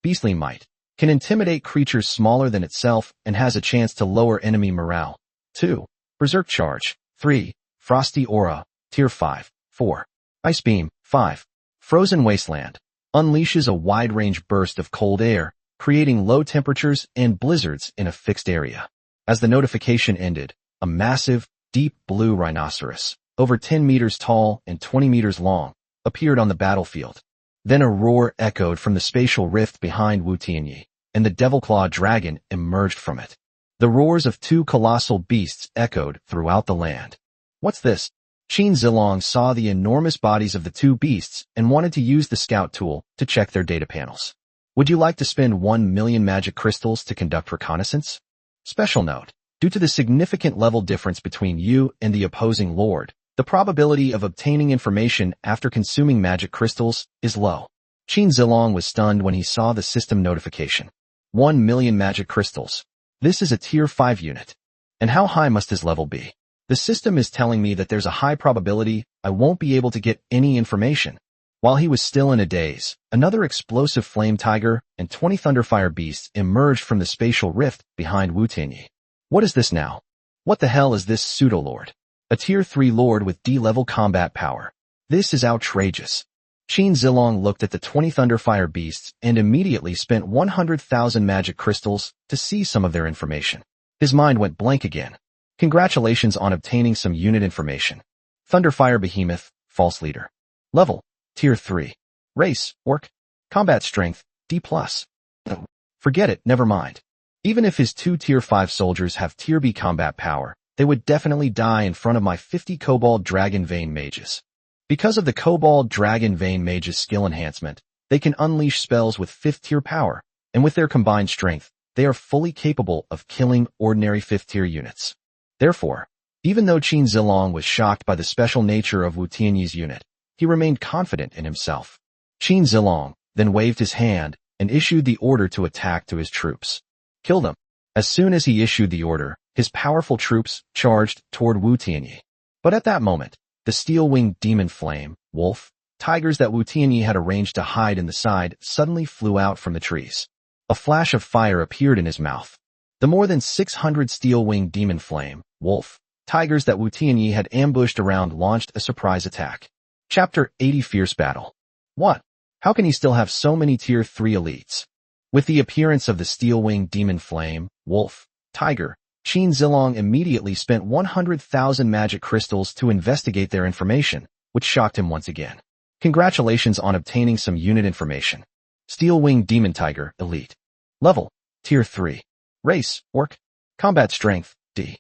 Speaker 1: Beastly Might. Can intimidate creatures smaller than itself and has a chance to lower enemy morale. 2. Berserk Charge, 3. Frosty Aura, Tier 5. 4. Ice Beam, 5. Frozen Wasteland. Unleashes a wide-range burst of cold air, creating low temperatures and blizzards in a fixed area. As the notification ended, a massive, deep blue rhinoceros, over 10 meters tall and 20 meters long, appeared on the battlefield. Then a roar echoed from the spatial rift behind Wu Tianyi, and the Devilclaw dragon emerged from it. The roars of 2 colossal beasts echoed throughout the land. What's this? Qin Zilong saw the enormous bodies of the 2 beasts and wanted to use the scout tool to check their data panels. Would you like to spend 1 million magic crystals to conduct reconnaissance? Special note, due to the significant level difference between you and the opposing lord, the probability of obtaining information after consuming magic crystals is low. Qin Zilong was stunned when he saw the system notification. 1 million magic crystals. This is a Tier 5 unit. And how high must his level be? The system is telling me that there's a high probability I won't be able to get any information. While he was still in a daze, another explosive flame tiger and 20 thunderfire beasts emerged from the spatial rift behind Wu Tianyi. What is this now? What the hell is this pseudo-lord? A Tier 3 lord with D-level combat power. This is outrageous. Qin Zilong looked at the 20 thunderfire beasts and immediately spent 100,000 magic crystals to see some of their information. His mind went blank again. Congratulations on obtaining some unit information. Thunderfire Behemoth, False Leader. Level, Tier 3. Race, Orc. Combat Strength, D+. Oh, forget it, never mind. Even if his 2 Tier 5 soldiers have Tier B combat power, they would definitely die in front of my 50 Kobold Dragon Vein mages. Because of the Kobold Dragon Vein mages' skill enhancement, they can unleash spells with 5th tier power, and with their combined strength, they are fully capable of killing ordinary 5th tier units. Therefore, even though Qin Zilong was shocked by the special nature of Wu Tianyi's unit, he remained confident in himself. Qin Zilong then waved his hand and issued the order to attack to his troops. Kill them. As soon as he issued the order, his powerful troops charged toward Wu Tianyi. But at that moment, the steel-winged demon flame, wolf, tigers that Wu Tianyi had arranged to hide in the side suddenly flew out from the trees. A flash of fire appeared in his mouth. The more than 600 steel-winged demon flame, wolf, tigers that Wu Tianyi had ambushed around launched a surprise attack. Chapter 80 Fierce Battle. What? How can he still have so many Tier 3 elites? With the appearance of the steel-winged demon flame, wolf, tiger, Qin Zilong immediately spent 100,000 magic crystals to investigate their information, which shocked him once again. Congratulations on obtaining some unit information. Steel-winged demon tiger, elite. Level, Tier 3. Race, orc. Combat strength, D.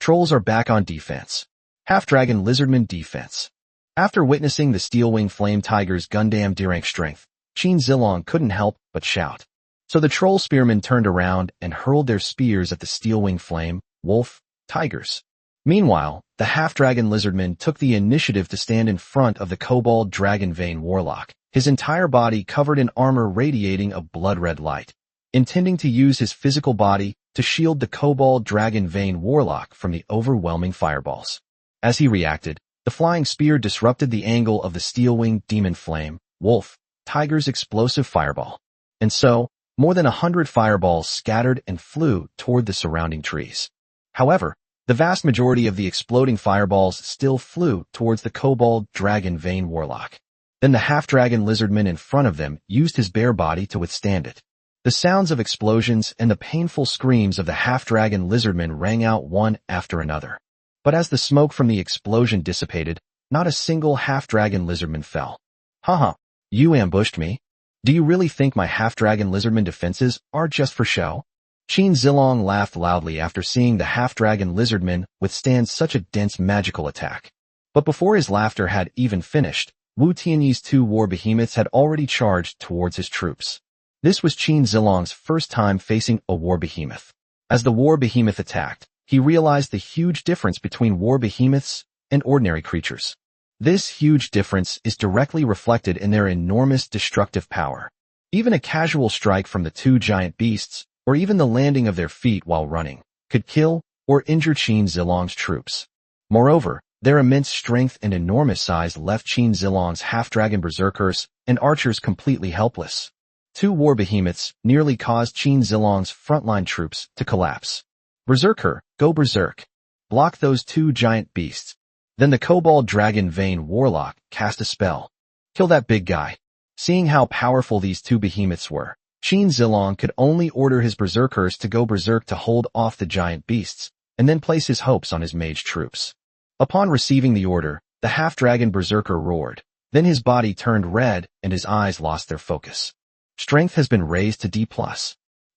Speaker 1: Trolls are back on defense. Half-dragon lizardman defense. After witnessing the steel-winged flame tiger's Gundam D-rank strength, Qin Zilong couldn't help but shout. So the troll spearmen turned around and hurled their spears at the steel-winged flame, wolf, tigers. Meanwhile, the half-dragon lizardman took the initiative to stand in front of the kobold dragon vein warlock, his entire body covered in armor radiating a blood-red light, intending to use his physical body to shield the kobold dragon vein warlock from the overwhelming fireballs. As he reacted, the flying spear disrupted the angle of the steel-winged demon flame, wolf, tiger's explosive fireball. And so, more than 100 fireballs scattered and flew toward the surrounding trees. However, the vast majority of the exploding fireballs still flew towards the kobold dragon vein warlock. Then the half-dragon lizardman in front of them used his bare body to withstand it. The sounds of explosions and the painful screams of the half-dragon lizardman rang out one after another. But as the smoke from the explosion dissipated, not a single half-dragon lizardman fell. Haha, you ambushed me? Do you really think my half-dragon lizardman defenses are just for show? Qin Zilong laughed loudly after seeing the half-dragon lizardman withstand such a dense magical attack. But before his laughter had even finished, Wu Tianyi's 2 war behemoths had already charged towards his troops. This was Qin Zilong's first time facing a war behemoth. As the war behemoth attacked, he realized the huge difference between war behemoths and ordinary creatures. This huge difference is directly reflected in their enormous destructive power. Even a casual strike from the 2 giant beasts, or even the landing of their feet while running, could kill or injure Qin Zilong's troops. Moreover, their immense strength and enormous size left Qin Zilong's half-dragon berserkers and archers completely helpless. 2 war behemoths nearly caused Qin Zilong's frontline troops to collapse. Berserker, go berserk. Block those 2 giant beasts. Then the kobold dragon vein warlock cast a spell. Kill that big guy. Seeing how powerful these 2 behemoths were, Qin Zilong could only order his berserkers to go berserk to hold off the giant beasts, and then place his hopes on his mage troops. Upon receiving the order, the half-dragon berserker roared. Then his body turned red and his eyes lost their focus. Strength has been raised to D+.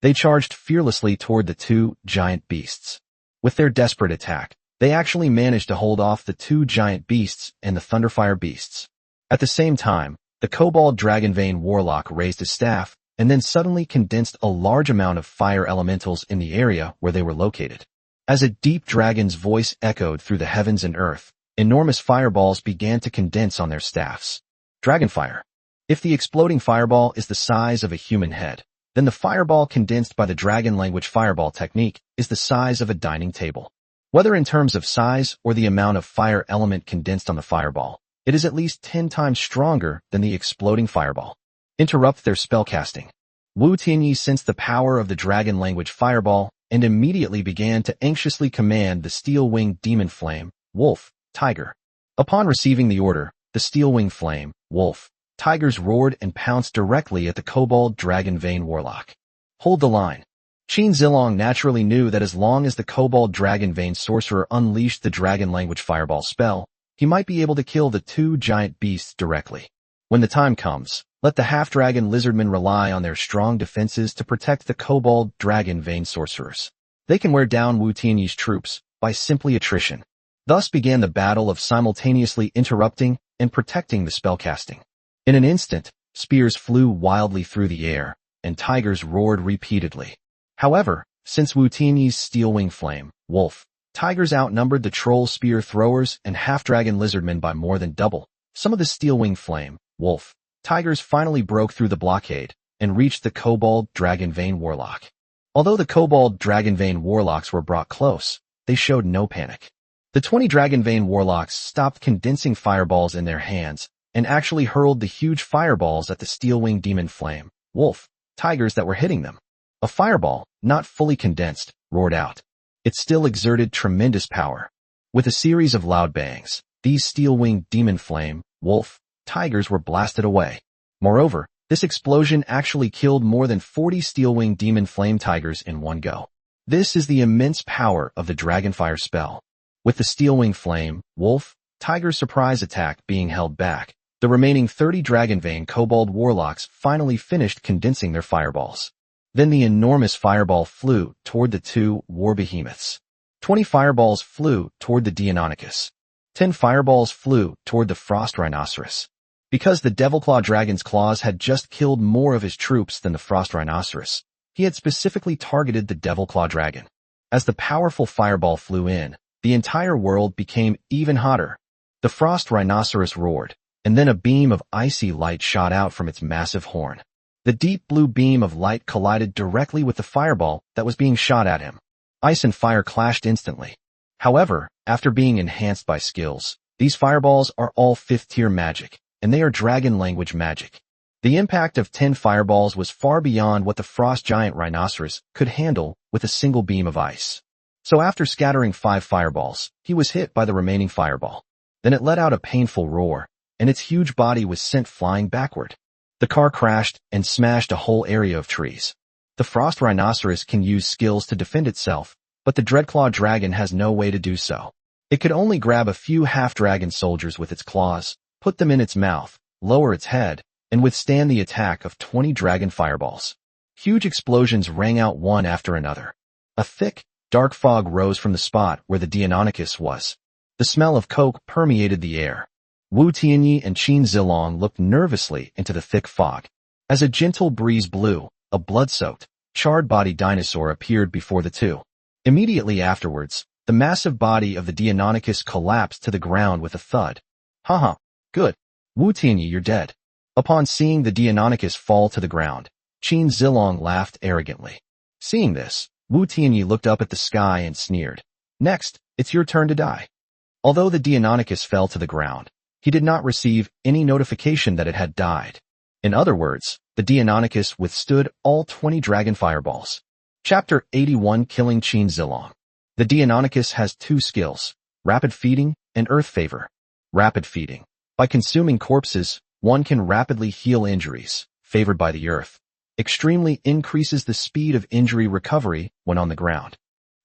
Speaker 1: They charged fearlessly toward the 2 giant beasts. With their desperate attack, they actually managed to hold off the 2 giant beasts and the Thunderfire beasts. At the same time, the kobold dragon vein warlock raised his staff and then suddenly condensed a large amount of fire elementals in the area where they were located. As a deep dragon's voice echoed through the heavens and earth, enormous fireballs began to condense on their staffs. Dragonfire. If the exploding fireball is the size of a human head, then the fireball condensed by the dragon language fireball technique is the size of a dining table. Whether in terms of size or the amount of fire element condensed on the fireball, it is at least 10 times stronger than the exploding fireball. Interrupt their spellcasting. Wu Tianyi sensed the power of the dragon language fireball and immediately began to anxiously command the steel-winged demon flame, wolf, tiger. Upon receiving the order, the steel-winged flame, wolf, tigers roared and pounced directly at the kobold dragon vein warlock. Hold the line. Qin Zilong naturally knew that as long as the kobold dragon vein sorcerer unleashed the dragon language fireball spell, he might be able to kill the 2 giant beasts directly. When the time comes, let the half-dragon lizardmen rely on their strong defenses to protect the kobold dragon vein sorcerers. They can wear down Wu Tianyi's troops by simply attrition. Thus began the battle of simultaneously interrupting and protecting the spellcasting. In an instant, spears flew wildly through the air, and tigers roared repeatedly. However, since Wu Tianyi's steel-wing flame, wolf, tigers outnumbered the troll spear throwers and half-dragon lizardmen by more than double, some of the steel-wing flame, wolf, tigers finally broke through the blockade and reached the kobold dragon vein warlock. Although the kobold dragon vein warlocks were brought close, they showed no panic. The 20 Dragon Vein warlocks stopped condensing fireballs in their hands and actually hurled the huge fireballs at the steel-winged demon flame, wolf, tigers that were hitting them. A fireball, not fully condensed, roared out. It still exerted tremendous power. With a series of loud bangs, these steel-winged demon flame, wolf, tigers were blasted away. Moreover, this explosion actually killed more than 40 steel-winged demon flame tigers in one go. This is the immense power of the Dragonfire spell. With the steel-winged flame, wolf, tiger surprise attack being held back, the remaining 30 Dragon Vein Kobold warlocks finally finished condensing their fireballs. Then the enormous fireball flew toward the two war behemoths. 20 fireballs flew toward the Deinonychus. 10 fireballs flew toward the Frost Rhinoceros. Because the Devilclaw Dragon's claws had just killed more of his troops than the Frost Rhinoceros, he had specifically targeted the Devilclaw Dragon. As the powerful fireball flew in, the entire world became even hotter. The Frost Rhinoceros roared, and then a beam of icy light shot out from its massive horn. The deep blue beam of light collided directly with the fireball that was being shot at him. Ice and fire clashed instantly. However, after being enhanced by skills, these fireballs are all 5th-tier magic, and they are dragon language magic. The impact of 10 fireballs was far beyond what the frost giant rhinoceros could handle with a single beam of ice. So after scattering 5 fireballs, he was hit by the remaining fireball. Then it let out a painful roar, and its huge body was sent flying backward. The car crashed and smashed a whole area of trees. The frost rhinoceros can use skills to defend itself, but the Dreadclaw dragon has no way to do so. It could only grab a few half-dragon soldiers with its claws, put them in its mouth, lower its head, and withstand the attack of 20 dragon fireballs. Huge explosions rang out one after another. A thick, dark fog rose from the spot where the Deinonychus was. The smell of coke permeated the air. Wu Tianyi and Qin Zilong looked nervously into the thick fog. As a gentle breeze blew, a blood-soaked, charred-bodied dinosaur appeared before the two. Immediately afterwards, the massive body of the Deinonychus collapsed to the ground with a thud. Haha, good. Wu Tianyi, you're dead. Upon seeing the Deinonychus fall to the ground, Qin Zilong laughed arrogantly. Seeing this, Wu Tianyi looked up at the sky and sneered. Next, it's your turn to die. Although the Deinonychus fell to the ground, he did not receive any notification that it had died. In other words, the Deinonychus withstood all 20 dragon fireballs. Chapter 81 Killing Qin Zilong. The Deinonychus has 2 skills, Rapid Feeding and Earth Favor. Rapid Feeding. By consuming corpses, one can rapidly heal injuries, favored by the earth. Extremely increases the speed of injury recovery when on the ground.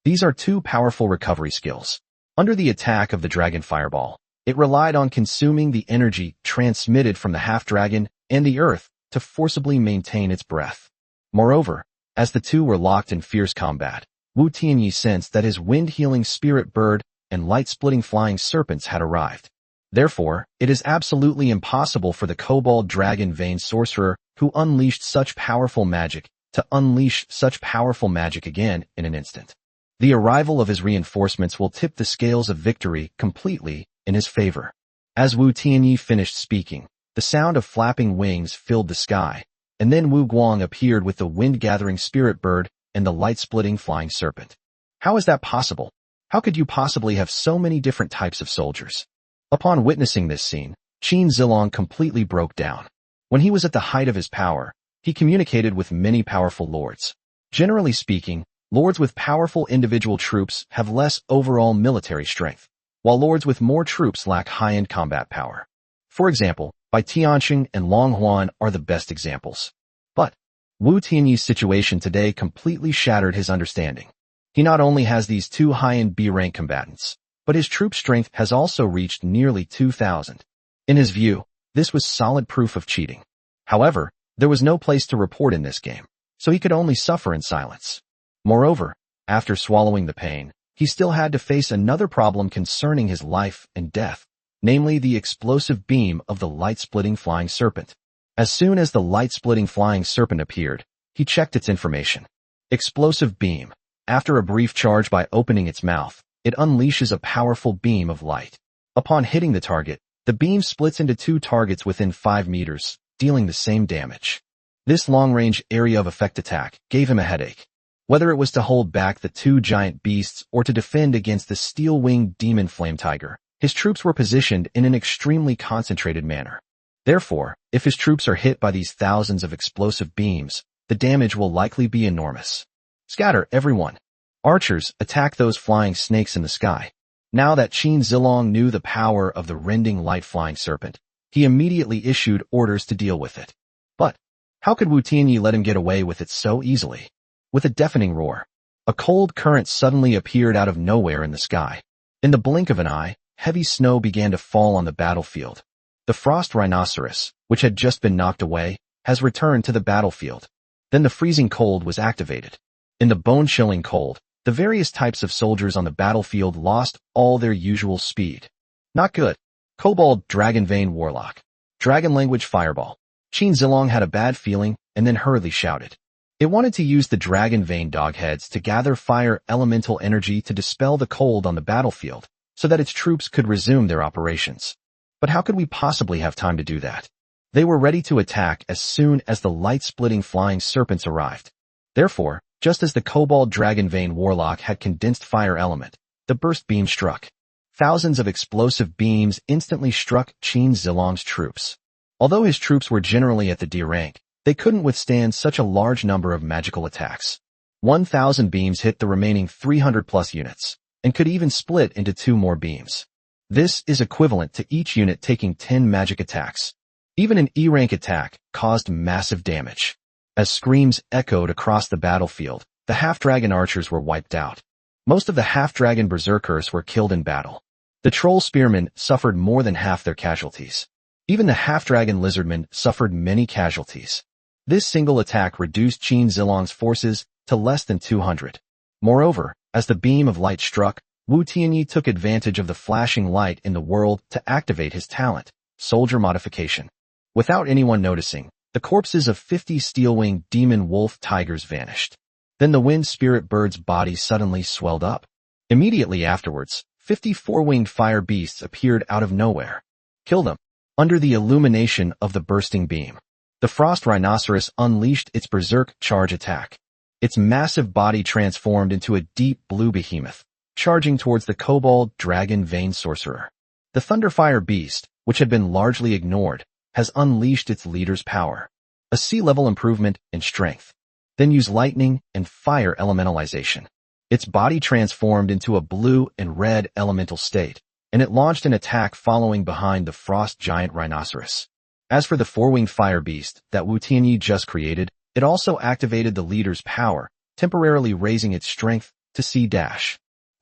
Speaker 1: These are 2 powerful recovery skills. Under the attack of the dragon fireball, it relied on consuming the energy transmitted from the half-dragon and the earth to forcibly maintain its breath. Moreover, as the two were locked in fierce combat, Wu Tianyi sensed that his wind-healing spirit bird and light-splitting flying serpents had arrived. Therefore, it is absolutely impossible for the Kobold Dragon Vein sorcerer who unleashed such powerful magic to unleash such powerful magic again in an instant. The arrival of his reinforcements will tip the scales of victory completely in his favor. As Wu Tianyi finished speaking, the sound of flapping wings filled the sky, and then Wu Guang appeared with the wind-gathering spirit bird and the light-splitting flying serpent. How is that possible? How could you possibly have so many different types of soldiers? Upon witnessing this scene, Qin Zilong completely broke down. When he was at the height of his power, he communicated with many powerful lords. Generally speaking, lords with powerful individual troops have less overall military strength, while lords with more troops lack high-end combat power. For example, Bai Tianqing and Long Huan are the best examples. But Wu Tianyi's situation today completely shattered his understanding. He not only has these 2 high-end B-rank combatants, but his troop strength has also reached nearly 2,000. In his view, this was solid proof of cheating. However, there was no place to report in this game, so he could only suffer in silence. Moreover, after swallowing the pain, he still had to face another problem concerning his life and death, namely the explosive beam of the light-splitting flying serpent. As soon as the light-splitting flying serpent appeared, he checked its information. Explosive beam. After a brief charge by opening its mouth, it unleashes a powerful beam of light. Upon hitting the target, the beam splits into 2 targets within 5 meters, dealing the same damage. This long-range area of effect attack gave him a headache. Whether it was to hold back the two giant beasts or to defend against the steel-winged demon flame tiger, his troops were positioned in an extremely concentrated manner. Therefore, if his troops are hit by these thousands of explosive beams, the damage will likely be enormous. Scatter, everyone. Archers, attack those flying snakes in the sky. Now that Qin Zilong knew the power of the rending light-flying serpent, he immediately issued orders to deal with it. But how could Wu Tianyi let him get away with it so easily? With a deafening roar, a cold current suddenly appeared out of nowhere in the sky. In the blink of an eye, heavy snow began to fall on the battlefield. The frost rhinoceros, which had just been knocked away, has returned to the battlefield. Then the freezing cold was activated. In the bone-chilling cold, the various types of soldiers on the battlefield lost all their usual speed. Not good. Kobold Dragon Vein Warlock. Dragon Language Fireball. Qin Zilong had a bad feeling and then hurriedly shouted. It wanted to use the Dragon Vein dogheads to gather fire elemental energy to dispel the cold on the battlefield so that its troops could resume their operations. But how could we possibly have time to do that? They were ready to attack as soon as the light-splitting flying serpents arrived. Therefore, just as the Kobold Dragon Vein Warlock had condensed fire element, the burst beam struck. Thousands of explosive beams instantly struck Qin Zilong's troops. Although his troops were generally at the D rank, they couldn't withstand such a large number of magical attacks. 1,000 beams hit the remaining 300-plus units, and could even split into 2 more beams. This is equivalent to each unit taking 10 magic attacks. Even an E-rank attack caused massive damage. As screams echoed across the battlefield, the half-dragon archers were wiped out. Most of the half-dragon berserkers were killed in battle. The troll spearmen suffered more than half their casualties. Even the half-dragon lizardmen suffered many casualties. This single attack reduced Qin Zilong's forces to less than 200. Moreover, as the beam of light struck, Wu Tianyi took advantage of the flashing light in the world to activate his talent, Soldier Modification. Without anyone noticing, the corpses of 50 steel-winged demon wolf tigers vanished. Then the wind spirit bird's body suddenly swelled up. Immediately afterwards, 50 four-winged fire beasts appeared out of nowhere. Kill them. Under the illumination of the bursting beam, the frost rhinoceros unleashed its berserk charge attack. Its massive body transformed into a deep blue behemoth, charging towards the Kobold Dragon Vein Sorcerer. The Thunderfire Beast, which had been largely ignored, has unleashed its leader's power. A sea-level improvement in strength. Then use lightning and fire elementalization. Its body transformed into a blue and red elemental state, and it launched an attack following behind the frost giant rhinoceros. As for the four-winged fire beast that Wu Tianyi just created, it also activated the leader's power, temporarily raising its strength to C-.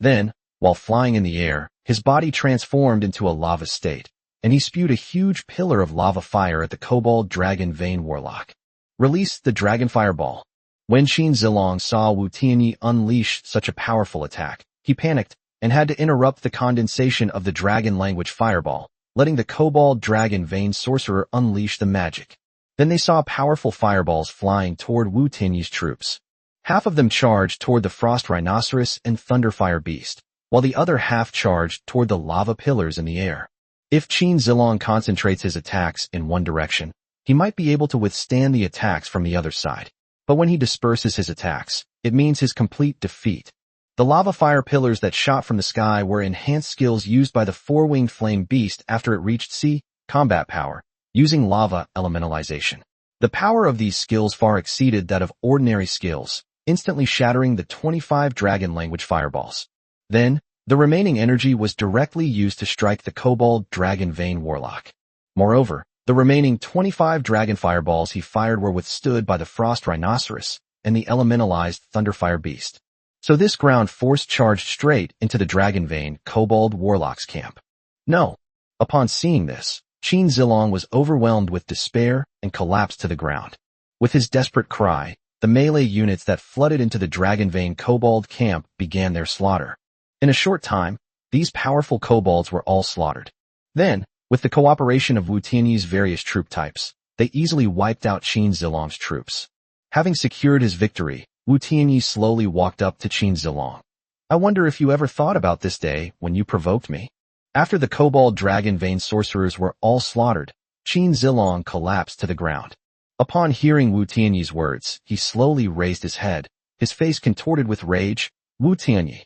Speaker 1: Then, while flying in the air, his body transformed into a lava state, and he spewed a huge pillar of lava fire at the Kobold Dragon Vein Warlock. Release the Dragon Fireball. When Qin Zilong saw Wu Tianyi unleash such a powerful attack, he panicked and had to interrupt the condensation of the Dragon Language Fireball, letting the Kobold Dragon Vein Sorcerer unleash the magic. Then they saw powerful fireballs flying toward Wu Tianyi's troops. Half of them charged toward the Frost Rhinoceros and Thunderfire Beast, while the other half charged toward the lava pillars in the air. If Qin Zilong concentrates his attacks in one direction, he might be able to withstand the attacks from the other side. But when he disperses his attacks, it means his complete defeat. The lava fire pillars that shot from the sky were enhanced skills used by the four-winged flame beast after it reached C, combat power, using lava elementalization. The power of these skills far exceeded that of ordinary skills, instantly shattering the 25 Dragon Language fireballs. Then, the remaining energy was directly used to strike the Kobold Dragon Vein Warlock. Moreover, the remaining 25 dragon fireballs he fired were withstood by the Frost Rhinoceros and the elementalized Thunderfire Beast. So this ground force charged straight into the Dragon Vein Kobold Warlock's camp. No. Upon seeing this, Qin Zilong was overwhelmed with despair and collapsed to the ground. With his desperate cry, the melee units that flooded into the Dragon Vein Kobold camp began their slaughter. In a short time, these powerful kobolds were all slaughtered. Then, with the cooperation of Wu Tianyi's various troop types, they easily wiped out Qin Zilong's troops. Having secured his victory, Wu Tianyi slowly walked up to Qin Zilong. I wonder if you ever thought about this day when you provoked me. After the Kobold Dragon Vein sorcerers were all slaughtered, Qin Zilong collapsed to the ground. Upon hearing Wu Tianyi's words, he slowly raised his head, his face contorted with rage. Wu Tianyi.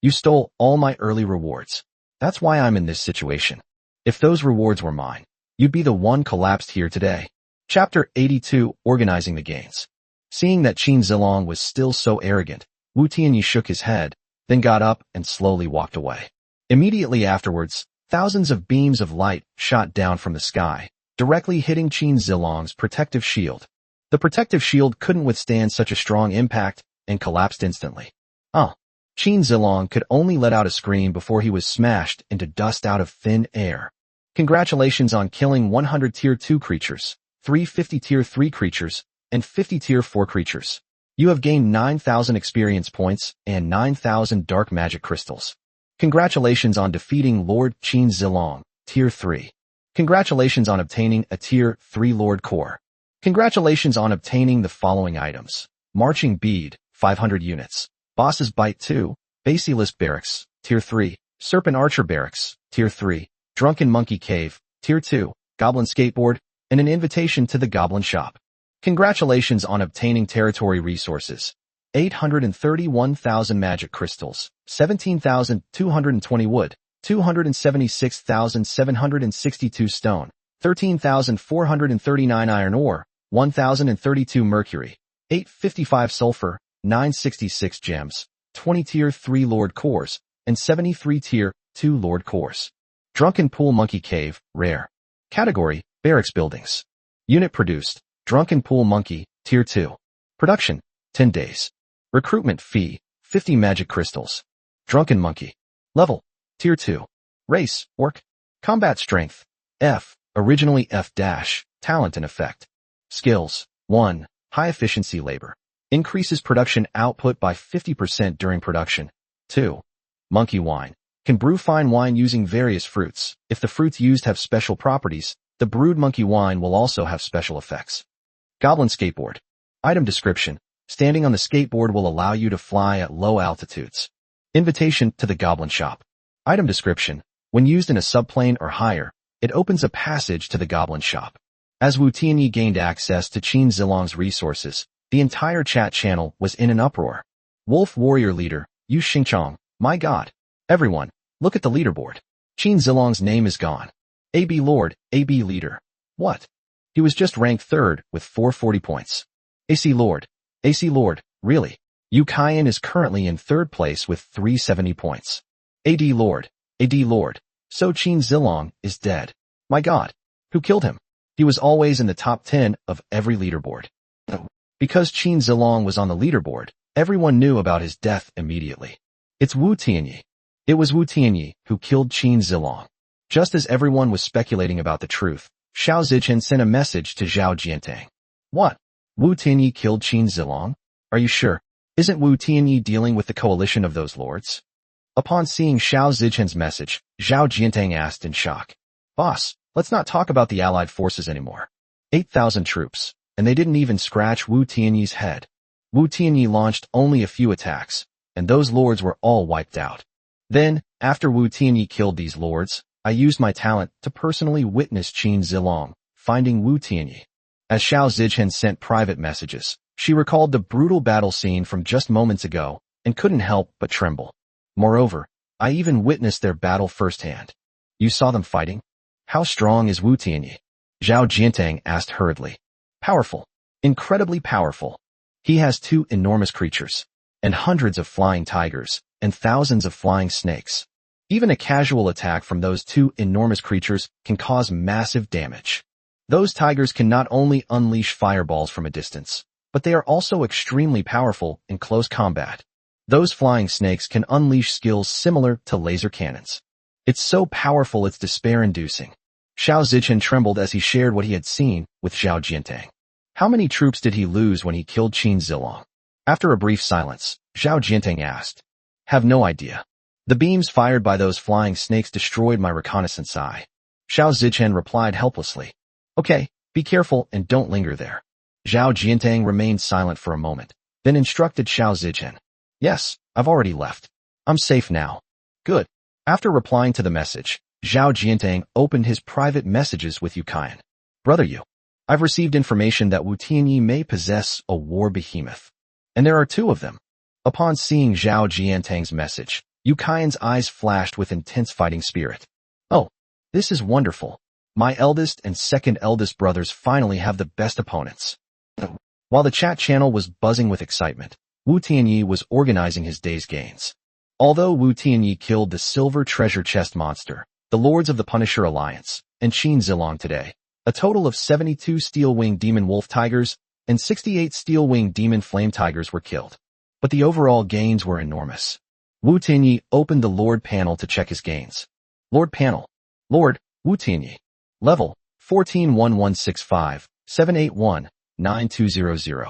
Speaker 1: You stole all my early rewards. That's why I'm in this situation. If those rewards were mine, you'd be the one collapsed here today. Chapter 82, Organizing the Gains. Seeing that Qin Zilong was still so arrogant, Wu Tianyi shook his head, then got up and slowly walked away. Immediately afterwards, thousands of beams of light shot down from the sky, directly hitting Qin Zilong's protective shield. The protective shield couldn't withstand such a strong impact and collapsed instantly. Qin Zilong could only let out a scream before he was smashed into dust out of thin air. Congratulations on killing 100 Tier 2 creatures, 350 Tier 3 creatures, and 50 Tier 4 creatures. You have gained 9,000 experience points and 9,000 dark magic crystals. Congratulations on defeating Lord Qin Zilong, Tier 3. Congratulations on obtaining a Tier 3 Lord Core. Congratulations on obtaining the following items. Marching Bead, 500 units. Boss's Bite 2, Basilisk Barracks, Tier 3, Serpent Archer Barracks, Tier 3, Drunken Monkey Cave, Tier 2, Goblin Skateboard, and an invitation to the Goblin Shop. Congratulations on obtaining territory resources. 831,000 magic crystals, 17,220 wood, 276,762 stone, 13,439 iron ore, 1,032 mercury, 855 sulfur, 966 gems, 20 Tier 3 Lord Cores, and 73 Tier 2 Lord Cores. Drunken Pool Monkey Cave, Rare. Category, Barracks Buildings. Unit produced, Drunken Pool Monkey, Tier 2. Production, 10 days. Recruitment fee, 50 magic crystals. Drunken Monkey. Level, Tier 2. Race, Orc. Combat Strength, F, originally F-, Talent and Effect. Skills, 1, High Efficiency Labor. Increases production output by 50% during production. 2. Monkey Wine. Can brew fine wine using various fruits. If the fruits used have special properties, the brewed monkey wine will also have special effects. Goblin Skateboard. Item description. Standing on the skateboard will allow you to fly at low altitudes. Invitation to the Goblin Shop. Item description. When used in a subplane or higher, it opens a passage to the Goblin Shop. As Wu Tianyi gained access to Qin Zilong's resources, the entire chat channel was in an uproar. Wolf Warrior Leader, Yu Xingchong, my god. Everyone, look at the leaderboard. Qin Zilong's name is gone. AB Lord, AB Leader. What? He was just ranked 3rd with 440 points. AC Lord, really? Yu Kaiyan is currently in 3rd place with 370 points. AD Lord. So Qin Zilong is dead. My god. Who killed him? He was always in the top 10 of every leaderboard. Because Qin Zilong was on the leaderboard, everyone knew about his death immediately. It's Wu Tianyi. It was Wu Tianyi who killed Qin Zilong. Just as everyone was speculating about the truth, Xiao Zichen sent a message to Zhao Jiantang. What? Wu Tianyi killed Qin Zilong? Are you sure? Isn't Wu Tianyi dealing with the coalition of those lords? Upon seeing Xiao Zichen's message, Zhao Jiantang asked in shock. Boss, let's not talk about the allied forces anymore. 8,000 troops, and they didn't even scratch Wu Tianyi's head. Wu Tianyi launched only a few attacks, and those lords were all wiped out. Then, after Wu Tianyi killed these lords, I used my talent to personally witness Qin Zilong finding Wu Tianyi. As Xiao Zichen sent private messages, she recalled the brutal battle scene from just moments ago and couldn't help but tremble. Moreover, I even witnessed their battle firsthand. You saw them fighting? How strong is Wu Tianyi? Zhao Jiantang asked hurriedly. Powerful. Incredibly powerful. He has 2 enormous creatures, and hundreds of flying tigers, and thousands of flying snakes. Even a casual attack from those 2 enormous creatures can cause massive damage. Those tigers can not only unleash fireballs from a distance, but they are also extremely powerful in close combat. Those flying snakes can unleash skills similar to laser cannons. It's so powerful it's despair-inducing. Xiao Zichen trembled as he shared what he had seen with Zhao Jiantang. How many troops did he lose when he killed Qin Zilong? After a brief silence, Zhao Jiantang asked. Have no idea. The beams fired by those flying snakes destroyed my reconnaissance eye. Xiao Zichen replied helplessly. Okay, be careful and don't linger there. Zhao Jiantang remained silent for a moment, then instructed Xiao Zichen. Yes, I've already left. I'm safe now. Good. After replying to the message, Zhao Jiantang opened his private messages with Yu Kaiyan. Brother Yu, I've received information that Wu Tianyi may possess a war behemoth. And there are two of them. Upon seeing Zhao Jiantang's message, Yu Qian's eyes flashed with intense fighting spirit. Oh, this is wonderful. My eldest and second eldest brothers finally have the best opponents. While the chat channel was buzzing with excitement, Wu Tianyi was organizing his day's gains. Although Wu Tianyi killed the silver treasure chest monster, the Lords of the Punisher Alliance, and Qin Zilong today, a total of 72 steel-winged demon wolf tigers and 68 steel-winged demon flame tigers were killed. But the overall gains were enormous. Wu Tianyi opened the Lord panel to check his gains. Lord panel. Lord, Wu Tianyi. Level, 141165, 781, 9200.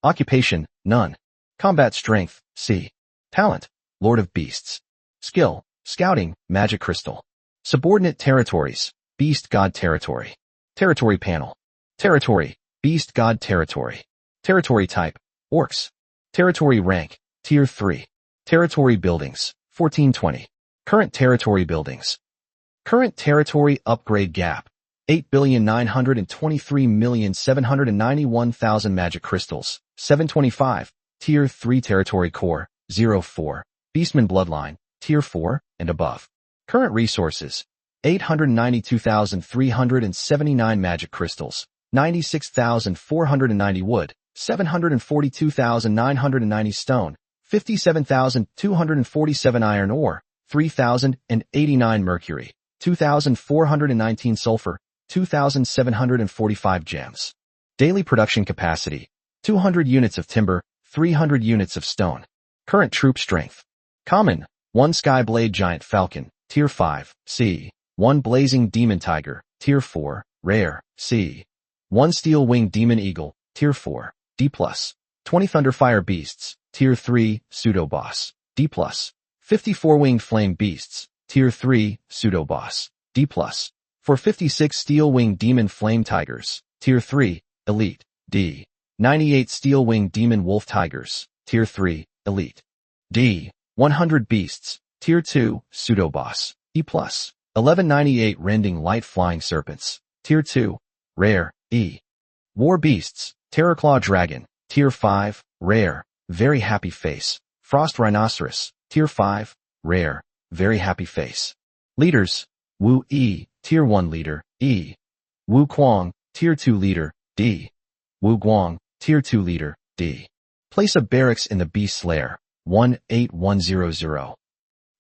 Speaker 1: Occupation, none. Combat strength, C. Talent, Lord of Beasts. Skill, Scouting, Magic Crystal. Subordinate territories, Beast God Territory. Territory panel. Territory, Beast God Territory. Territory type, Orcs. Territory rank, Tier 3. Territory buildings, 1420. Current territory buildings. Current territory upgrade gap, 8,923,791,000 magic crystals, 725. Tier 3 territory core, 04. Beastman bloodline, Tier 4 and above. Current resources, 892,379 magic crystals, 96,490 wood, 742,990 stone, 57,247 iron ore, 3,089 mercury, 2,419 sulfur, 2,745 gems. Daily production capacity, 200 units of timber, 300 units of stone. Current troop strength. Common, 1 Sky Blade Giant Falcon, Tier 5, C. 1 Blazing Demon Tiger, Tier 4, Rare, C. 1 Steel Winged Demon Eagle, Tier 4, D+. 20 Thunderfire Beasts, Tier 3, Pseudo Boss, D+. 54 Winged Flame Beasts, Tier 3, Pseudo Boss, D+. For 56 Steel Winged Demon Flame Tigers, Tier 3, Elite, D. 98 Steel Winged Demon Wolf Tigers, Tier 3, Elite, D. 100 Beasts, Tier 2, Pseudo Boss, E+. 1198 Rending Light Flying Serpents, Tier 2, Rare, E. War Beasts, Terrorclaw Dragon, Tier 5, Rare, Very Happy Face. Frost Rhinoceros, Tier 5, Rare, Very Happy Face. Leaders, Wu E, Tier 1 Leader, E. Wu Kuang, Tier 2 Leader, D. Wu Guang, Tier 2 Leader, D. Place a barracks in the Beast Lair, 18100.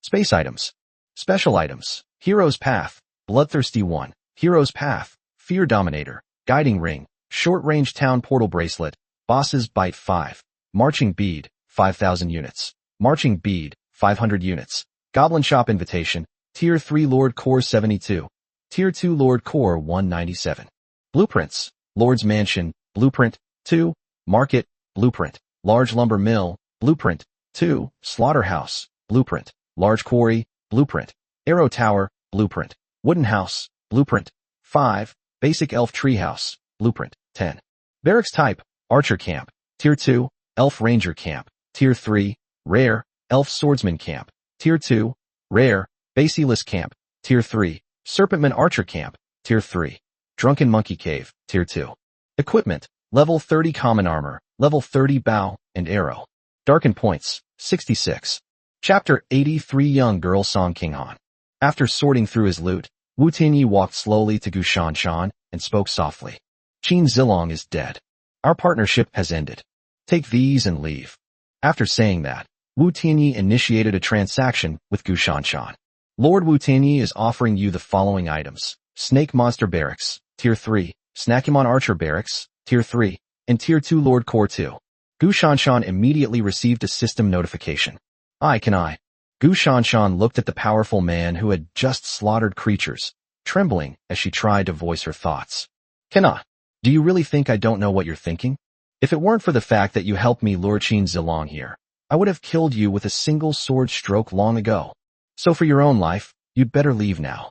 Speaker 1: Space items. Special items. Hero's Path, Bloodthirsty 1, Hero's Path, Fear Dominator, Guiding Ring, Short-Range Town Portal Bracelet, Boss's Bite 5, Marching Bead, 5,000 units, Marching Bead, 500 units, Goblin Shop Invitation, Tier 3 Lord Core 72, Tier 2 Lord Core 197. Blueprints, Lord's Mansion, Blueprint, 2, Market, Blueprint, Large Lumber Mill, Blueprint, 2, Slaughterhouse, Blueprint, Large Quarry, Blueprint, Arrow Tower, Blueprint, Wooden House, Blueprint, 5, Basic Elf Treehouse, Blueprint, 10. Barracks Type, Archer Camp, Tier 2, Elf Ranger Camp, Tier 3, Rare, Elf Swordsman Camp, Tier 2, Rare, Basilisk Camp, Tier 3, Serpentman Archer Camp, Tier 3, Drunken Monkey Cave, Tier 2. Equipment, Level 30 Common Armor, Level 30 Bow and Arrow. Darkened Points, 66. Chapter 83 Young Girl Song King Han. After sorting through his loot, Wu Tianyi walked slowly to Gu Shanshan and spoke softly. Qin Zilong is dead. Our partnership has ended. Take these and leave. After saying that, Wu Tianyi initiated a transaction with Gu Shanshan. Lord Wu Tianyi is offering you the following items. Snake Monster Barracks, Tier 3, Snackymon Archer Barracks, Tier 3, and Tier 2 Lord Core 2. Gu Shanshan immediately received a system notification. Can I? Gu Shanshan looked at the powerful man who had just slaughtered creatures, trembling as she tried to voice her thoughts. Cannot. Do you really think I don't know what you're thinking? If it weren't for the fact that you helped me lure Qin Zilong here, I would have killed you with a single sword stroke long ago. So for your own life, you'd better leave now.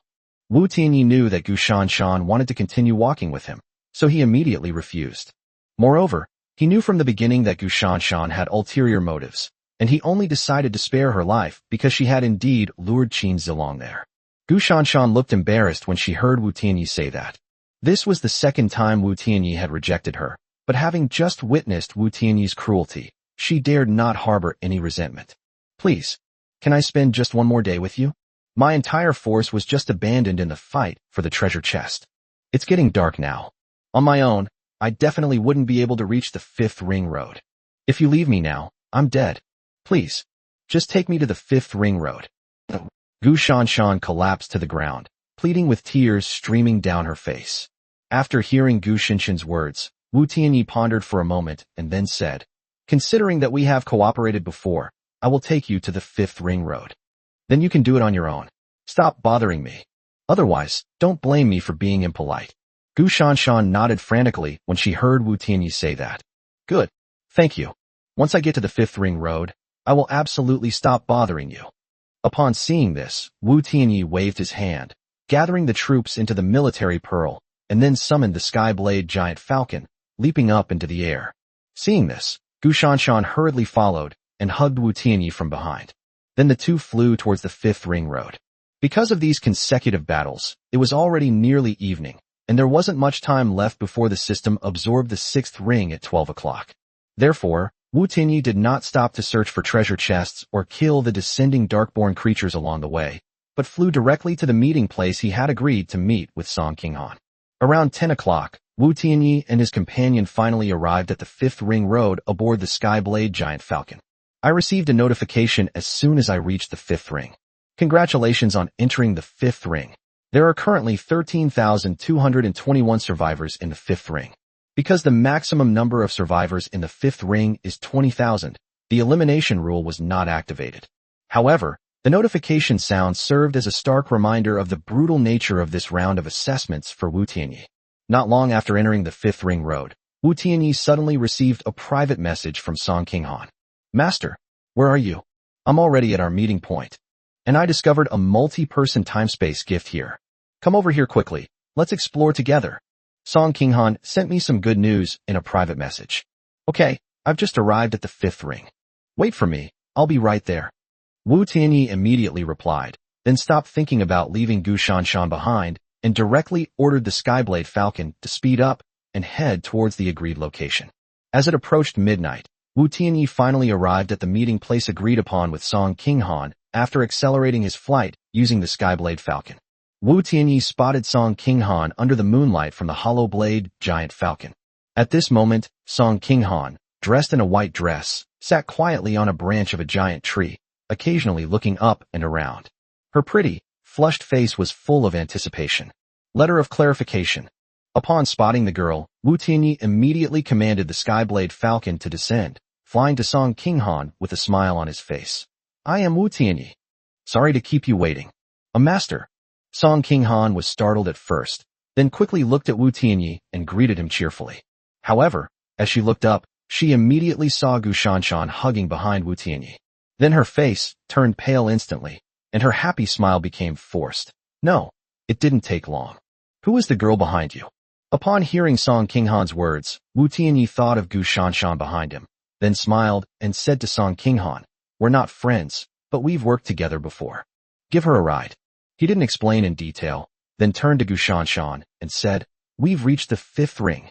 Speaker 1: Wu Tianyi knew that Gu Shanshan wanted to continue walking with him, so he immediately refused. Moreover, he knew from the beginning that Gu Shanshan had ulterior motives, and he only decided to spare her life because she had indeed lured Qin Zilong there. Gu Shanshan looked embarrassed when she heard Wu Tianyi say that. This was the second time Wu Tianyi had rejected her, but having just witnessed Wu Tianyi's cruelty, She dared not harbor any resentment. Please, can I spend just one more day with you? My entire force was just abandoned in the fight for the treasure chest. It's getting dark now. On my own, I definitely wouldn't be able to reach the 5th ring road. If you leave me now, I'm dead. Please, just take me to the 5th ring road. Gu Shanshan collapsed to the ground, pleading with tears streaming down her face. After hearing Gu Shinshan's words, Wu Tianyi pondered for a moment and then said, considering that we have cooperated before, I will take you to the 5th ring road. Then you can do it on your own. Stop bothering me. Otherwise, don't blame me for being impolite. Gu Shanshan nodded frantically when she heard Wu Tianyi say that. Good. Thank you. Once I get to the 5th ring road, I will absolutely stop bothering you. Upon seeing this, Wu Tianyi waved his hand, gathering the troops into the military pearl, and then summoned the Skyblade giant falcon, leaping up into the air. Seeing this, Gu Shanshan hurriedly followed and hugged Wu Tianyi from behind. Then the two flew towards the 5th ring road. Because of these consecutive battles, it was already nearly evening, and there wasn't much time left before the system absorbed the 6th ring at 12 o'clock. Therefore, Wu Tianyi did not stop to search for treasure chests or kill the descending darkborn creatures along the way, but flew directly to the meeting place he had agreed to meet with Song Qinghan. Around 10 o'clock, Wu Tianyi and his companion finally arrived at the 5th ring road aboard the Skyblade giant falcon. I received a notification as soon as I reached the 5th ring. Congratulations on entering the 5th ring. There are currently 13,221 survivors in the 5th ring. Because the maximum number of survivors in the 5th ring is 20,000, the elimination rule was not activated. However, the notification sound served as a stark reminder of the brutal nature of this round of assessments for Wu Tianyi. Not long after entering the 5th ring road, Wu Tianyi suddenly received a private message from Song Qinghan. Master, where are you? I'm already at our meeting point. And I discovered a multi-person time-space gift here. Come over here quickly. Let's explore together. Song Qinghan sent me some good news in a private message. Okay, I've just arrived at the 5th ring. Wait for me, I'll be right there. Wu Tianyi immediately replied, then stopped thinking about leaving Gu Shanshan behind and directly ordered the Skyblade Falcon to speed up and head towards the agreed location. As it approached midnight, Wu Tianyi finally arrived at the meeting place agreed upon with Song Qinghan after accelerating his flight using the Skyblade Falcon. Wu Tianyi spotted Song Qinghan under the moonlight from the hollow blade giant falcon. At this moment, Song Qinghan, dressed in a white dress, sat quietly on a branch of a giant tree, occasionally looking up and around. Her pretty, flushed face was full of anticipation. Letter of clarification. Upon spotting the girl, Wu Tianyi immediately commanded the Skyblade Falcon to descend, flying to Song Qinghan with a smile on his face. I am Wu Tianyi. Sorry to keep you waiting. A master. Song Qinghan was startled at first, then quickly looked at Wu Tianyi and greeted him cheerfully. However, as she looked up, she immediately saw Gu Shanshan hugging behind Wu Tianyi. Then her face turned pale instantly, and her happy smile became forced. No, it didn't take long. Who is the girl behind you? Upon hearing Song Qinghan's words, Wu Tianyi thought of Gu Shanshan behind him, then smiled and said to Song Qinghan, we're not friends, but we've worked together before. Give her a ride. He didn't explain in detail, then turned to Gu Shanshan and said, we've reached the 5th ring.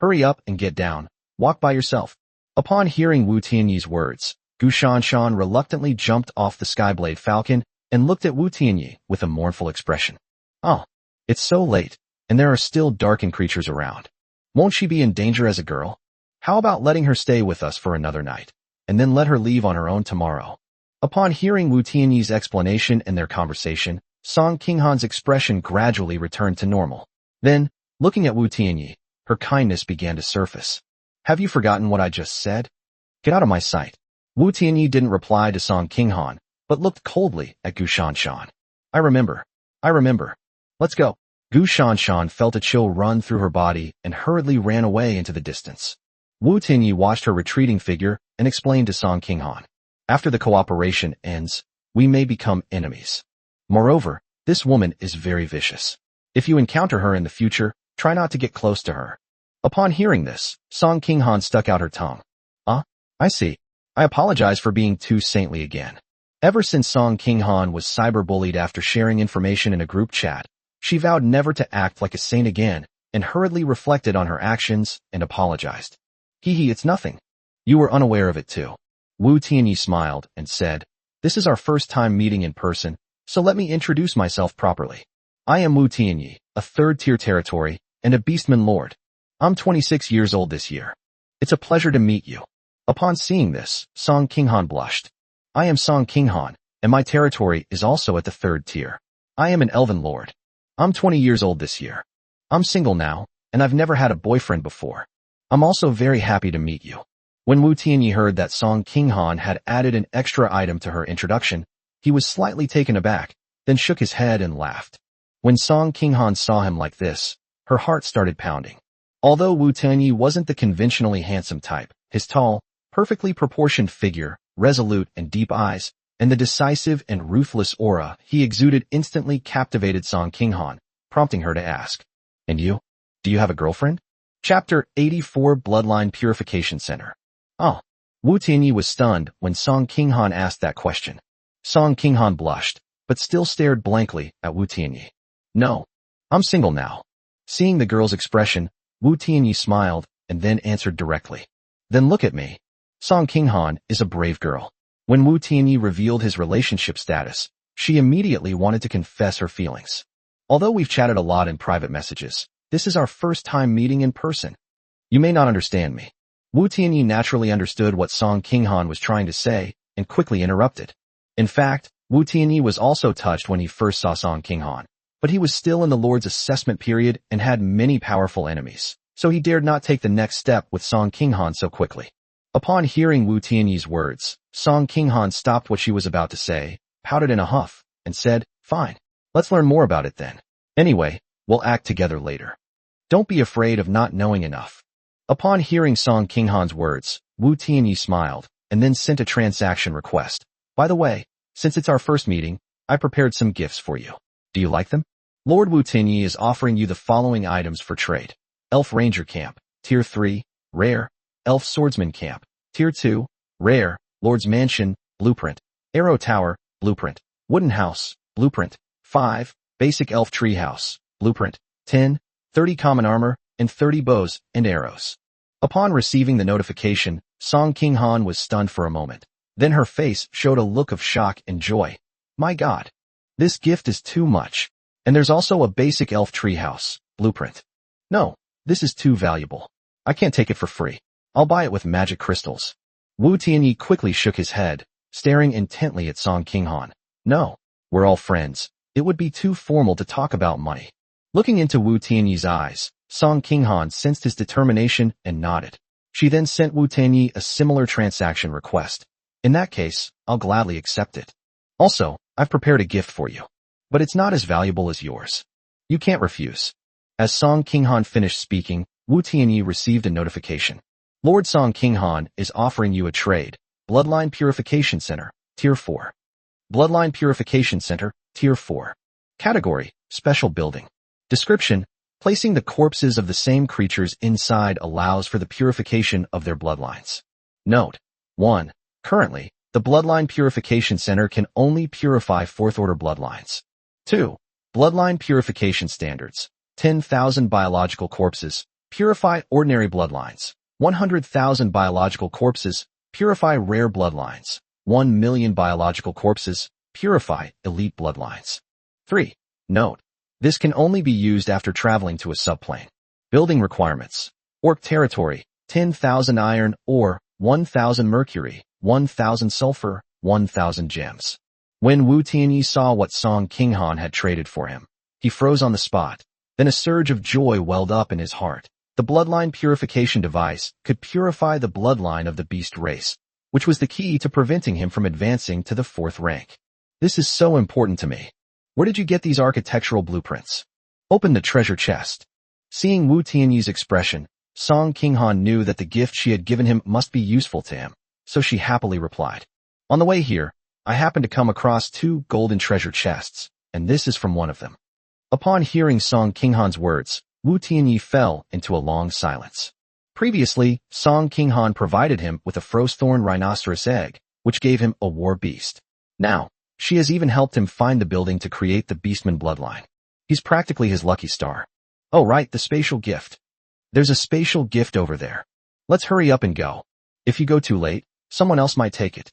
Speaker 1: Hurry up and get down. Walk by yourself. Upon hearing Wu Tianyi's words, Gu Shanshan reluctantly jumped off the Skyblade Falcon and looked at Wu Tianyi with a mournful expression. Oh, it's so late, and there are still darkened creatures around. Won't she be in danger as a girl? How about letting her stay with us for another night, and then let her leave on her own tomorrow? Upon hearing Wu Tianyi's explanation and their conversation, Song Qinghan's expression gradually returned to normal. Then, looking at Wu Tianyi, her kindness began to surface. Have you forgotten what I just said? Get out of my sight. Wu Tianyi didn't reply to Song Qinghan, but looked coldly at Gu Shanshan. I remember. Let's go. Gu Shanshan felt a chill run through her body and hurriedly ran away into the distance. Wu Tianyi watched her retreating figure and explained to Song Qinghan. After the cooperation ends, we may become enemies. Moreover, this woman is very vicious. If you encounter her in the future, try not to get close to her. Upon hearing this, Song Qinghan stuck out her tongue. I see. I apologize for being too saintly again. Ever since Song Qinghan was cyberbullied after sharing information in a group chat, she vowed never to act like a saint again and hurriedly reflected on her actions and apologized. It's nothing. You were unaware of it too. Wu Tianyi smiled and said, "This is our first time meeting in person, so let me introduce myself properly. I am Wu Tianyi, a third-tier territory, and a Beastman Lord. I'm 26 years old this year. It's a pleasure to meet you." Upon seeing this, Song Qinghan blushed. "I am Song Qinghan, and my territory is also at the third tier. I am an Elven Lord. I'm 20 years old this year. I'm single now, and I've never had a boyfriend before. I'm also very happy to meet you." When Wu Tianyi heard that Song Qinghan had added an extra item to her introduction, he was slightly taken aback, then shook his head and laughed. When Song Qinghan saw him like this, her heart started pounding. Although Wu Tianyi wasn't the conventionally handsome type, his tall, perfectly proportioned figure, resolute and deep eyes, and the decisive and ruthless aura he exuded instantly captivated Song Qinghan, prompting her to ask, "And you? Do you have a girlfriend?" Chapter 84 Bloodline Purification Center. Oh. Wu Tianyi was stunned when Song Qinghan asked that question. Song Qinghan blushed, but still stared blankly at Wu Tianyi. "No. I'm single now." Seeing the girl's expression, Wu Tianyi smiled and then answered directly. "Then look at me." Song Qinghan is a brave girl. When Wu Tianyi revealed his relationship status, she immediately wanted to confess her feelings. "Although we've chatted a lot in private messages, this is our first time meeting in person. You may not understand me." Wu Tianyi naturally understood what Song Qinghan was trying to say and quickly interrupted. In fact, Wu Tianyi was also touched when he first saw Song Qinghan, but he was still in the Lord's assessment period and had many powerful enemies, so he dared not take the next step with Song Qinghan so quickly. Upon hearing Wu Tianyi's words, Song Qinghan stopped what she was about to say, pouted in a huff, and said, "Fine. Let's learn more about it then. Anyway, we'll act together later. Don't be afraid of not knowing enough." Upon hearing Song Qinghan's words, Wu Tianyi smiled, and then sent a transaction request. "By the way, since it's our first meeting, I prepared some gifts for you. Do you like them? Lord Wu Tianyi is offering you the following items for trade. Elf Ranger Camp, Tier 3, Rare. Elf Swordsman Camp, Tier 2, Rare. Lord's Mansion, Blueprint. Arrow Tower, Blueprint. Wooden House, Blueprint. 5. Basic Elf Treehouse, Blueprint. 10. 30 Common Armor, and 30 Bows and Arrows." Upon receiving the notification, Song Qinghan was stunned for a moment. Then her face showed a look of shock and joy. "My God! This gift is too much. And there's also a basic elf treehouse, Blueprint. No, this is too valuable. I can't take it for free. I'll buy it with magic crystals." Wu Tianyi quickly shook his head, staring intently at Song Qinghan. "No, we're all friends. It would be too formal to talk about money." Looking into Wu Tianyi's eyes, Song Qinghan sensed his determination and nodded. She then sent Wu Tianyi a similar transaction request. "In that case, I'll gladly accept it. Also, I've prepared a gift for you. But it's not as valuable as yours. You can't refuse." As Song Qinghan finished speaking, Wu Tianyi received a notification. "Lord Song Qinghan is offering you a trade. Bloodline Purification Center, Tier 4. Bloodline Purification Center, Tier 4. Category, Special Building. Description, placing the corpses of the same creatures inside allows for the purification of their bloodlines. Note, 1. Currently, the Bloodline Purification Center can only purify 4th-order bloodlines. 2. Bloodline Purification Standards. 10,000 biological corpses, purify ordinary bloodlines. 100,000 biological corpses, purify rare bloodlines. 1 million biological corpses, purify elite bloodlines. 3. Note, this can only be used after traveling to a subplane. Building requirements. Orc territory, 10,000 iron ore, 1,000 mercury, 1,000 sulfur, 1,000 gems. When Wu Tianyi saw what Song Qinghan had traded for him, he froze on the spot. Then a surge of joy welled up in his heart. The bloodline purification device could purify the bloodline of the beast race, which was the key to preventing him from advancing to the 4th rank. "This is so important to me. Where did you get these architectural blueprints?" "Open the treasure chest." Seeing Wu Tianyi's expression, Song Qinghan knew that the gift she had given him must be useful to him, so she happily replied, "On the way here, I happened to come across 2 golden treasure chests, and this is from one of them." Upon hearing Song Qinghan's words, Wu Tianyi fell into a long silence. Previously, Song Qinghan provided him with a Frostthorn rhinoceros egg, which gave him a war beast. Now, she has even helped him find the building to create the Beastman bloodline. He's practically his lucky star. Oh right, the spatial gift. There's a spatial gift over there. Let's hurry up and go. If you go too late, someone else might take it.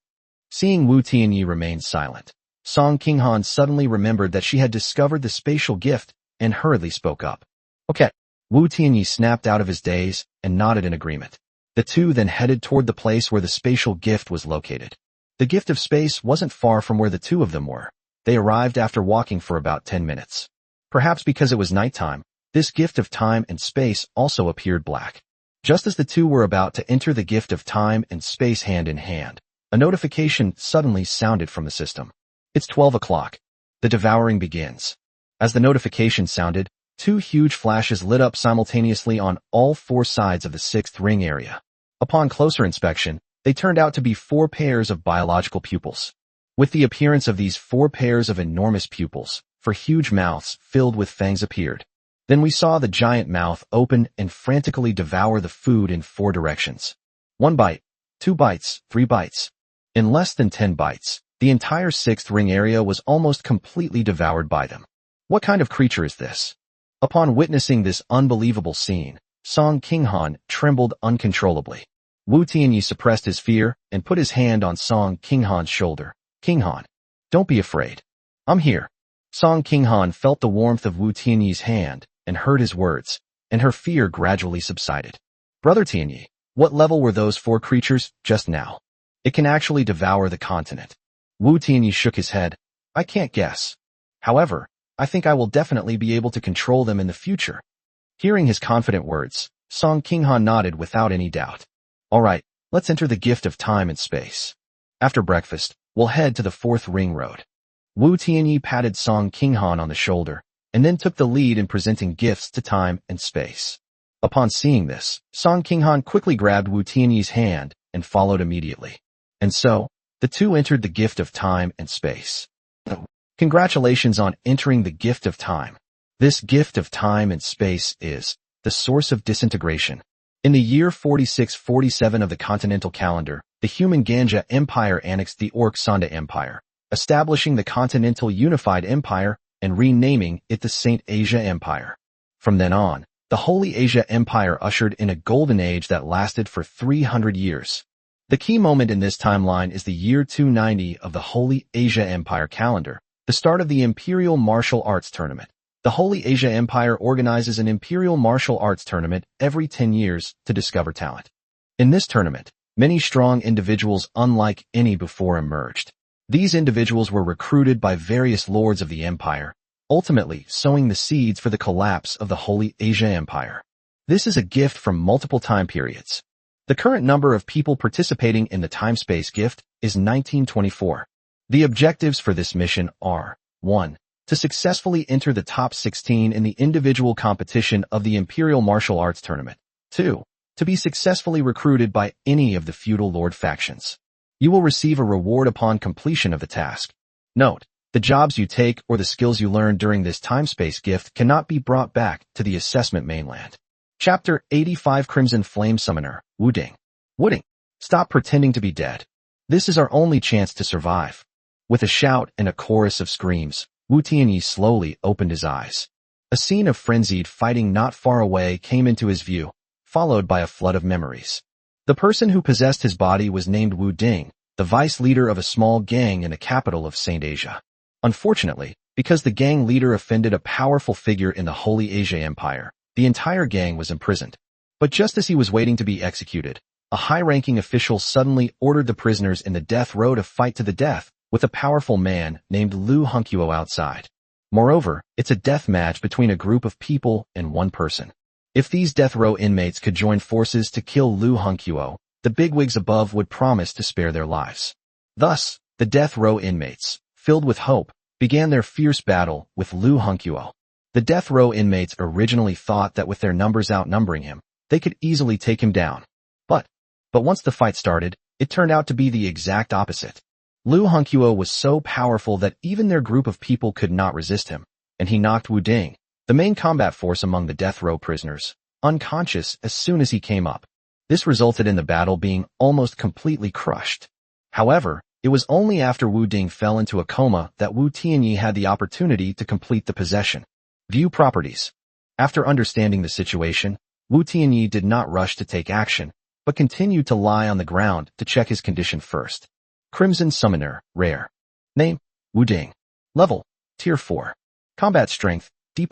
Speaker 1: Seeing Wu Tianyi remain silent, Song Qinghan suddenly remembered that she had discovered the spatial gift and hurriedly spoke up. Okay. Wu Tianyi snapped out of his daze and nodded in agreement. The two then headed toward the place where the spatial gift was located. The gift of space wasn't far from where the two of them were. They arrived after walking for about 10 minutes. Perhaps because it was nighttime, this gift of time and space also appeared black. Just as the two were about to enter the gift of time and space hand in hand, a notification suddenly sounded from the system. It's 12 o'clock. The devouring begins. As the notification sounded, two huge flashes lit up simultaneously on all four sides of the sixth ring area. Upon closer inspection, they turned out to be 4 pairs of biological pupils. With the appearance of these 4 pairs of enormous pupils, 4 huge mouths filled with fangs appeared. Then we saw the giant mouth open and frantically devour the food in 4 directions. 1 bite, 2 bites, 3 bites. In less than 10 bites, the entire sixth ring area was almost completely devoured by them. What kind of creature is this? Upon witnessing this unbelievable scene, Song Qinghan trembled uncontrollably. Wu Tianyi suppressed his fear and put his hand on Song Qinghan's shoulder. Qinghan, don't be afraid. I'm here. Song Qinghan felt the warmth of Wu Tianyi's hand and heard his words, and her fear gradually subsided. Brother Tianyi, what level were those 4 creatures just now? It can actually devour the continent. Wu Tianyi shook his head. I can't guess. However, I think I will definitely be able to control them in the future. Hearing his confident words, Song Qinghan nodded without any doubt. All right, let's enter the gift of time and space. After breakfast, we'll head to the 4th ring road. Wu Tianyi patted Song Qinghan on the shoulder, and then took the lead in presenting gifts to time and space. Upon seeing this, Song Qinghan quickly grabbed Wu Tianyi's hand and followed immediately. And so, the two entered the gift of time and space. Congratulations on entering the gift of time. This gift of time and space is the source of disintegration. In the year 4647 of the continental calendar, the human Ganja Empire annexed the Orc Sanda Empire, establishing the Continental Unified Empire and renaming it the Saint Asia Empire. From then on, the Holy Asia Empire ushered in a golden age that lasted for 300 years. The key moment in this timeline is the year 290 of the Holy Asia Empire calendar, the start of the Imperial Martial Arts Tournament. The Holy Asia Empire organizes an Imperial Martial Arts Tournament every 10 years to discover talent. In this tournament, many strong individuals unlike any before emerged. These individuals were recruited by various lords of the empire, ultimately sowing the seeds for the collapse of the Holy Asia Empire. This is a gift from multiple time periods. The current number of people participating in the time-space gift is 1924. The objectives for this mission are 1. To successfully enter the top 16 in the individual competition of the Imperial Martial Arts Tournament. 2. To be successfully recruited by any of the feudal lord factions. You will receive a reward upon completion of the task. Note, the jobs you take or the skills you learn during this time-space gift cannot be brought back to the assessment mainland. Chapter 85 Crimson Flame Summoner, Wuding. Wuding, stop pretending to be dead. This is our only chance to survive. With a shout and a chorus of screams, Wu Tianyi slowly opened his eyes. A scene of frenzied fighting not far away came into his view, followed by a flood of memories. The person who possessed his body was named Wu Ding, the vice leader of a small gang in the capital of Saint Asia. Unfortunately, because the gang leader offended a powerful figure in the Holy Asia Empire, the entire gang was imprisoned. But just as he was waiting to be executed, a high-ranking official suddenly ordered the prisoners in the death row to fight to the death, with a powerful man named Lu Hunkuo outside. Moreover, it's a death match between a group of people and one person. If these death row inmates could join forces to kill Lu Hunkuo, the bigwigs above would promise to spare their lives. Thus, the death row inmates, filled with hope, began their fierce battle with Lu Hunkuo. The death row inmates originally thought that with their numbers outnumbering him, they could easily take him down. But once the fight started, it turned out to be the exact opposite. Lu Hunkuo was so powerful that even their group of people could not resist him, and he knocked Wu Ding, the main combat force among the death row prisoners, unconscious as soon as he came up. This resulted in the battle being almost completely crushed. However, it was only after Wu Ding fell into a coma that Wu Tianyi had the opportunity to complete the possession. View properties. After understanding the situation, Wu Tianyi did not rush to take action, but continued to lie on the ground to check his condition first. Crimson Summoner, Rare. Name, Wu Ding. Level, Tier 4. Combat Strength, D+.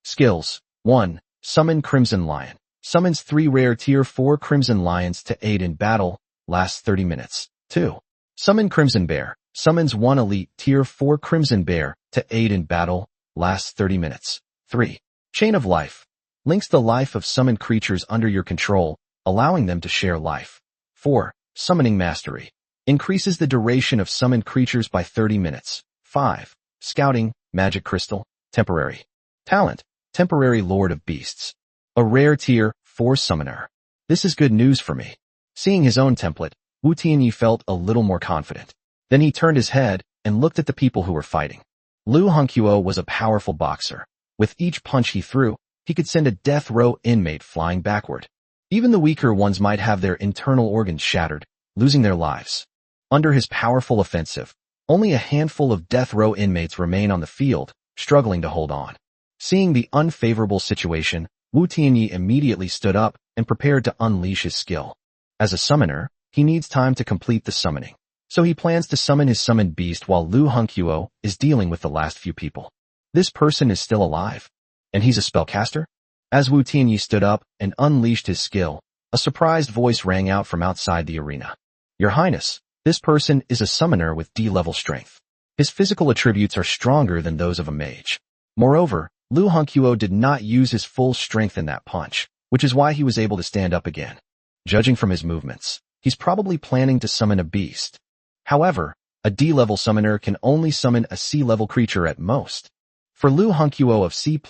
Speaker 1: Skills, 1. Summon Crimson Lion. Summons 3 rare Tier 4 Crimson Lions to aid in battle, lasts 30 minutes. 2. Summon Crimson Bear. Summons 1 elite Tier 4 Crimson Bear to aid in battle, lasts 30 minutes. 3. Chain of Life. Links the life of summoned creatures under your control, allowing them to share life. 4. Summoning Mastery. Increases the duration of summoned creatures by 30 minutes. 5. Scouting, Magic Crystal, Temporary. Talent, Temporary Lord of Beasts. A rare Tier 4 Summoner. This is good news for me. Seeing his own template, Wu Tianyi felt a little more confident. Then he turned his head and looked at the people who were fighting. Lu Hongqiu was a powerful boxer. With each punch he threw, he could send a death row inmate flying backward. Even the weaker ones might have their internal organs shattered, losing their lives. Under his powerful offensive, only a handful of death row inmates remain on the field, struggling to hold on. Seeing the unfavorable situation, Wu Tianyi immediately stood up and prepared to unleash his skill. As a summoner, he needs time to complete the summoning, so he plans to summon his summoned beast while Lu Hongqiu is dealing with the last few people. This person is still alive, and he's a spellcaster? As Wu Tianyi stood up and unleashed his skill, a surprised voice rang out from outside the arena. Your Highness, this person is a summoner with D-level strength. His physical attributes are stronger than those of a mage. Moreover, Lu Hongqiu did not use his full strength in that punch, which is why he was able to stand up again. Judging from his movements, he's probably planning to summon a beast. However, a D-level summoner can only summon a C-level creature at most. For Lu Hongqiu of C+,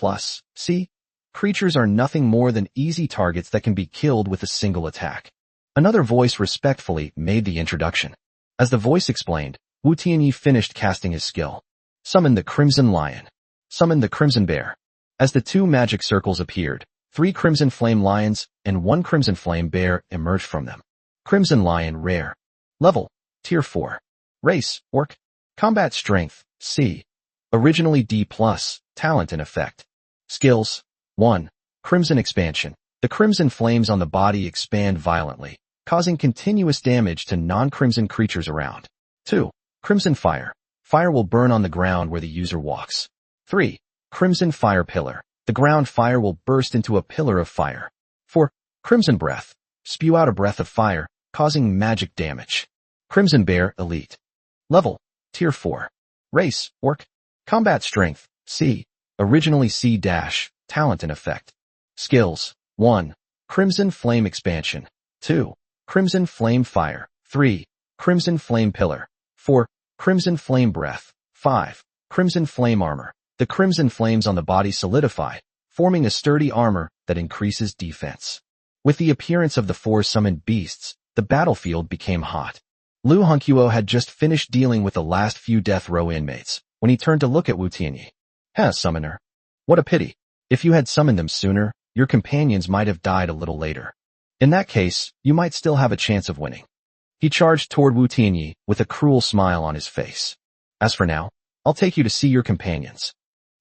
Speaker 1: creatures are nothing more than easy targets that can be killed with a single attack. Another voice respectfully made the introduction. As the voice explained, Wu Tianyi finished casting his skill. Summon the Crimson Lion. Summon the Crimson Bear. As the 2 magic circles appeared, 3 Crimson Flame Lions and 1 Crimson Flame Bear emerged from them. Crimson Lion Rare. Level, Tier 4. Race, Orc. Combat Strength, C. Originally D+, Talent and Effect. Skills, 1. Crimson Expansion. The crimson flames on the body expand violently, causing continuous damage to non-crimson creatures around. 2. Crimson Fire. Fire will burn on the ground where the user walks. 3. Crimson Fire Pillar. The ground fire will burst into a pillar of fire. 4. Crimson Breath. Spew out a breath of fire, causing magic damage. Crimson Bear Elite. Level, Tier 4. Race, Orc. Combat Strength, C. Originally C-, Talent and Effect. Skills, 1. Crimson Flame Expansion. 2. Crimson Flame Fire. 3. Crimson Flame Pillar. 4. Crimson Flame Breath. 5. Crimson Flame Armor. The crimson flames on the body solidify, forming a sturdy armor that increases defense. With the appearance of the 4 summoned beasts, the battlefield became hot. Lu Hongqiu had just finished dealing with the last few death row inmates when he turned to look at Wu Tianyi. Summoner. What a pity. If you had summoned them sooner, your companions might have died a little later. In that case, you might still have a chance of winning. He charged toward Wu Tianyi with a cruel smile on his face. As for now, I'll take you to see your companions.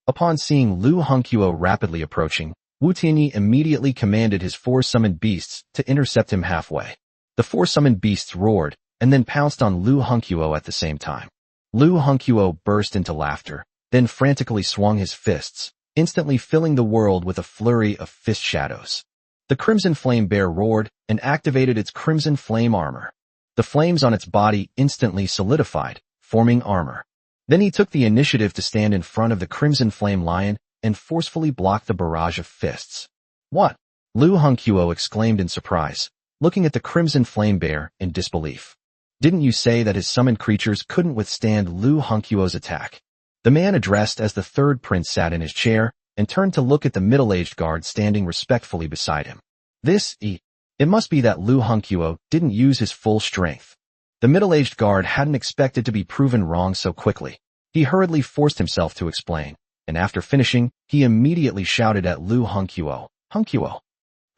Speaker 1: Upon seeing Lu Hongqiu rapidly approaching, Wu Tianyi immediately commanded his 4 summoned beasts to intercept him halfway. The 4 summoned beasts roared, and then pounced on Lu Hongqiu at the same time. Lu Hongqiu burst into laughter, then frantically swung his fists, instantly filling the world with a flurry of fist shadows. The Crimson Flame Bear roared and activated its Crimson Flame Armor. The flames on its body instantly solidified, forming armor. Then he took the initiative to stand in front of the Crimson Flame Lion and forcefully block the barrage of fists. What? Lu Hongqiu exclaimed in surprise, looking at the Crimson Flame Bear in disbelief. Didn't you say that his summoned creatures couldn't withstand Lu Hongqiu's attack? The man addressed as the 3rd prince sat in his chair and turned to look at the middle-aged guard standing respectfully beside him. It must be that Lu Hongqiu didn't use his full strength. The middle-aged guard hadn't expected to be proven wrong so quickly. He hurriedly forced himself to explain, and after finishing, he immediately shouted at Lu Hongqiu, "Hongqiu,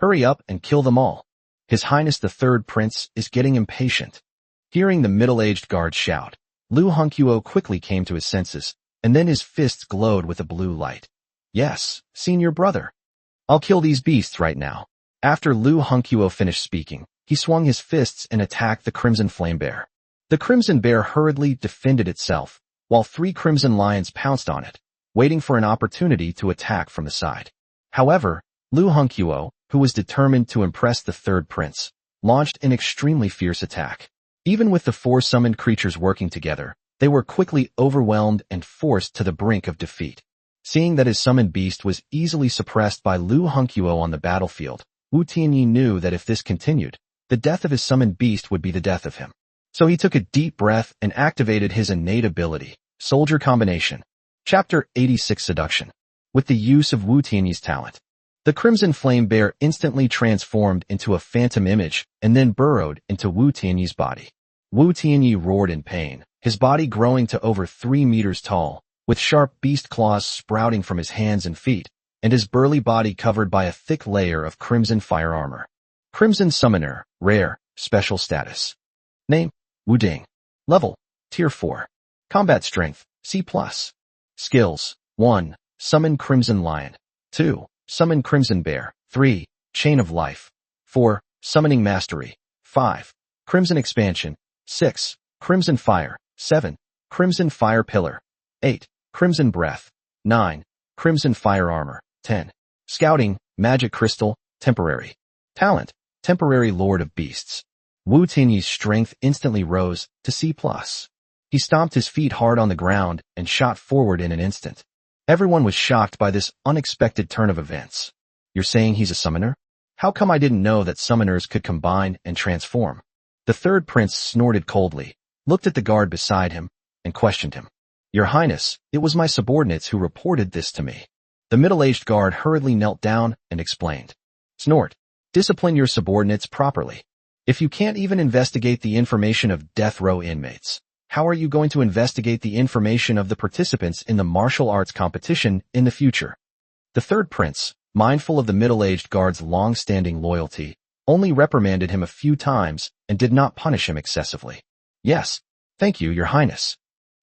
Speaker 1: hurry up and kill them all. His Highness the 3rd Prince is getting impatient." Hearing the middle-aged guard shout, Lu Hongqiu quickly came to his senses, and then his fists glowed with a blue light. "Yes, senior brother. I'll kill these beasts right now." After Lu Hongqiu finished speaking, he swung his fists and attacked the Crimson Flame Bear. The Crimson Bear hurriedly defended itself, while 3 Crimson Lions pounced on it, waiting for an opportunity to attack from the side. However, Lu Hongqiu, who was determined to impress the third prince, launched an extremely fierce attack. Even with the 4 summoned creatures working together, they were quickly overwhelmed and forced to the brink of defeat. Seeing that his summoned beast was easily suppressed by Lu Hongqiu on the battlefield, Wu Tianyi knew that if this continued, the death of his summoned beast would be the death of him. So he took a deep breath and activated his innate ability, Soldier Combination. Chapter 86 Seduction. With the use of Wu Tianyi's talent, the Crimson Flame Bear instantly transformed into a phantom image and then burrowed into Wu Tianyi's body. Wu Tianyi roared in pain, his body growing to over 3 meters tall, with sharp beast claws sprouting from his hands and feet, and his burly body covered by a thick layer of crimson fire armor. Crimson Summoner, Rare, Special Status. Name, Wu Ding. Level, Tier 4. Combat Strength, C+. Skills, 1. Summon Crimson Lion. 2. Summon Crimson Bear. 3. Chain of Life. 4. Summoning Mastery. 5. Crimson Expansion. 6. Crimson Fire. 7. Crimson Fire Pillar. 8. Crimson Breath. 9. Crimson Fire Armor. 10. Scouting, Magic Crystal, Temporary. Talent, Temporary Lord of Beasts. Wu Tianyi's strength instantly rose to C+. He stomped his feet hard on the ground and shot forward in an instant. Everyone was shocked by this unexpected turn of events. You're saying he's a summoner? How come I didn't know that summoners could combine and transform? The third prince snorted coldly, looked at the guard beside him, and questioned him. Your Highness, it was my subordinates who reported this to me. The middle-aged guard hurriedly knelt down and explained. Snort. Discipline your subordinates properly. If you can't even investigate the information of death row inmates, how are you going to investigate the information of the participants in the martial arts competition in the future? The third prince, mindful of the middle-aged guard's long-standing loyalty, only reprimanded him a few times and did not punish him excessively. Yes, thank you, Your Highness.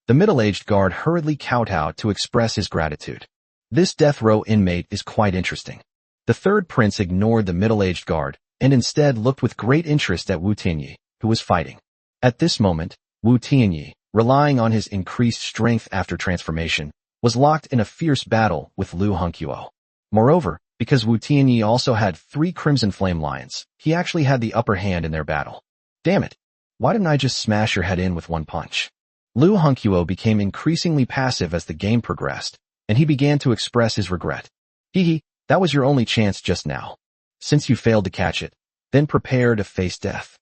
Speaker 1: The middle-aged guard hurriedly kowtowed to express his gratitude. This death row inmate is quite interesting. The third prince ignored the middle-aged guard and instead looked with great interest at Wu Tianyi, who was fighting. At this moment, Wu Tianyi, relying on his increased strength after transformation, was locked in a fierce battle with Lu Hongqiu. Moreover, because Wu Tianyi also had 3 Crimson Flame Lions, he actually had the upper hand in their battle. Damn it! Why didn't I just smash your head in with one punch? Lu Hongqiu became increasingly passive as the game progressed, and he began to express his regret. Hee, that was your only chance just now. Since you failed to catch it, then prepare to face death.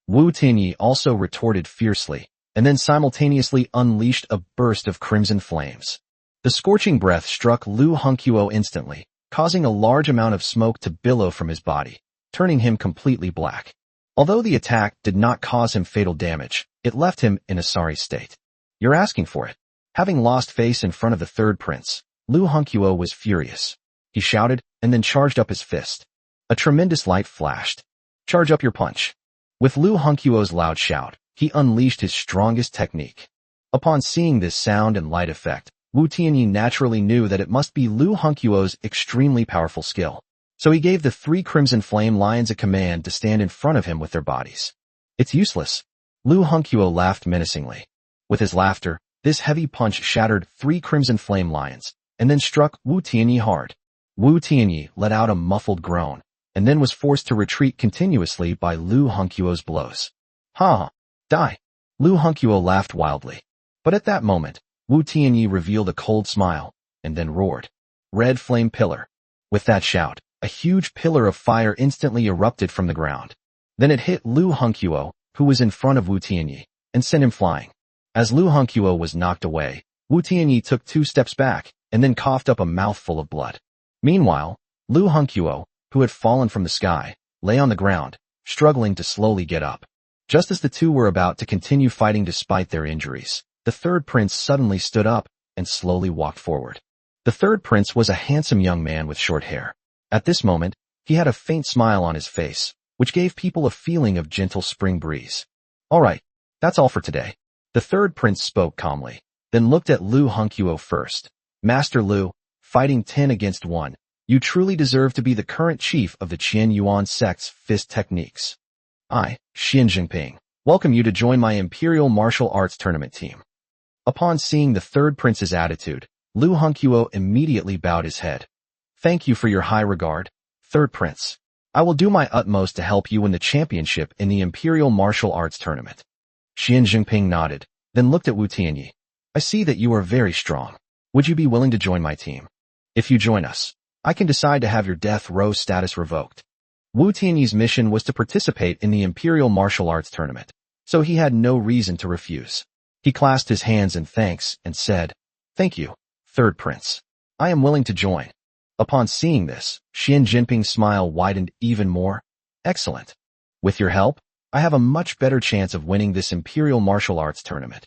Speaker 1: Wu Tianyi also retorted fiercely, and then simultaneously unleashed a burst of crimson flames. The scorching breath struck Lu Hongqiu instantly, causing a large amount of smoke to billow from his body, turning him completely black. Although the attack did not cause him fatal damage, it left him in a sorry state. You're asking for it. Having lost face in front of the third prince, Lu Hongqiu was furious. He shouted and then charged up his fist. A tremendous light flashed. Charge up your punch. With Lu Hongqiu's loud shout, he unleashed his strongest technique. Upon seeing this sound and light effect, Wu Tianyi naturally knew that it must be Lu Hongqiu's extremely powerful skill. So he gave the 3 Crimson Flame Lions a command to stand in front of him with their bodies. It's useless. Lu Hongqiu laughed menacingly. With his laughter, this heavy punch shattered 3 Crimson Flame Lions, and then struck Wu Tianyi hard. Wu Tianyi let out a muffled groan, and then was forced to retreat continuously by Lu Hongqiu's blows. Ha! Die! Lu Hongqiu laughed wildly. But at that moment, Wu Tianyi revealed a cold smile, and then roared. Red Flame Pillar. With that shout, a huge pillar of fire instantly erupted from the ground. Then it hit Lu Hongqiu, who was in front of Wu Tianyi, and sent him flying. As Lu Hongqiu was knocked away, Wu Tianyi took 2 steps back, and then coughed up a mouthful of blood. Meanwhile, Lu Hongqiu, who had fallen from the sky, lay on the ground, struggling to slowly get up. Just as the two were about to continue fighting despite their injuries, the third prince suddenly stood up and slowly walked forward. The third prince was a handsome young man with short hair. At this moment, he had a faint smile on his face, which gave people a feeling of gentle spring breeze. All right, that's all for today. The third prince spoke calmly, then looked at Lu Hongqiu first. Master Lu, fighting 10 against 1, You truly deserve to be the current chief of the Qian Yuan sect's fist techniques. I, Xin Jinping, welcome you to join my Imperial Martial Arts Tournament team. Upon seeing the third prince's attitude, Lu Hongqiu immediately bowed his head. Thank you for your high regard, third prince. I will do my utmost to help you win the championship in the Imperial Martial Arts Tournament. Xin Jinping nodded, then looked at Wu Tianyi. I see that you are very strong. Would you be willing to join my team? If you join us, I can decide to have your death row status revoked. Wu Tianyi's mission was to participate in the Imperial Martial Arts Tournament, so he had no reason to refuse. He clasped his hands in thanks and said, Thank you, third prince. I am willing to join. Upon seeing this, Xin Jinping's smile widened even more. Excellent. With your help, I have a much better chance of winning this Imperial Martial Arts Tournament.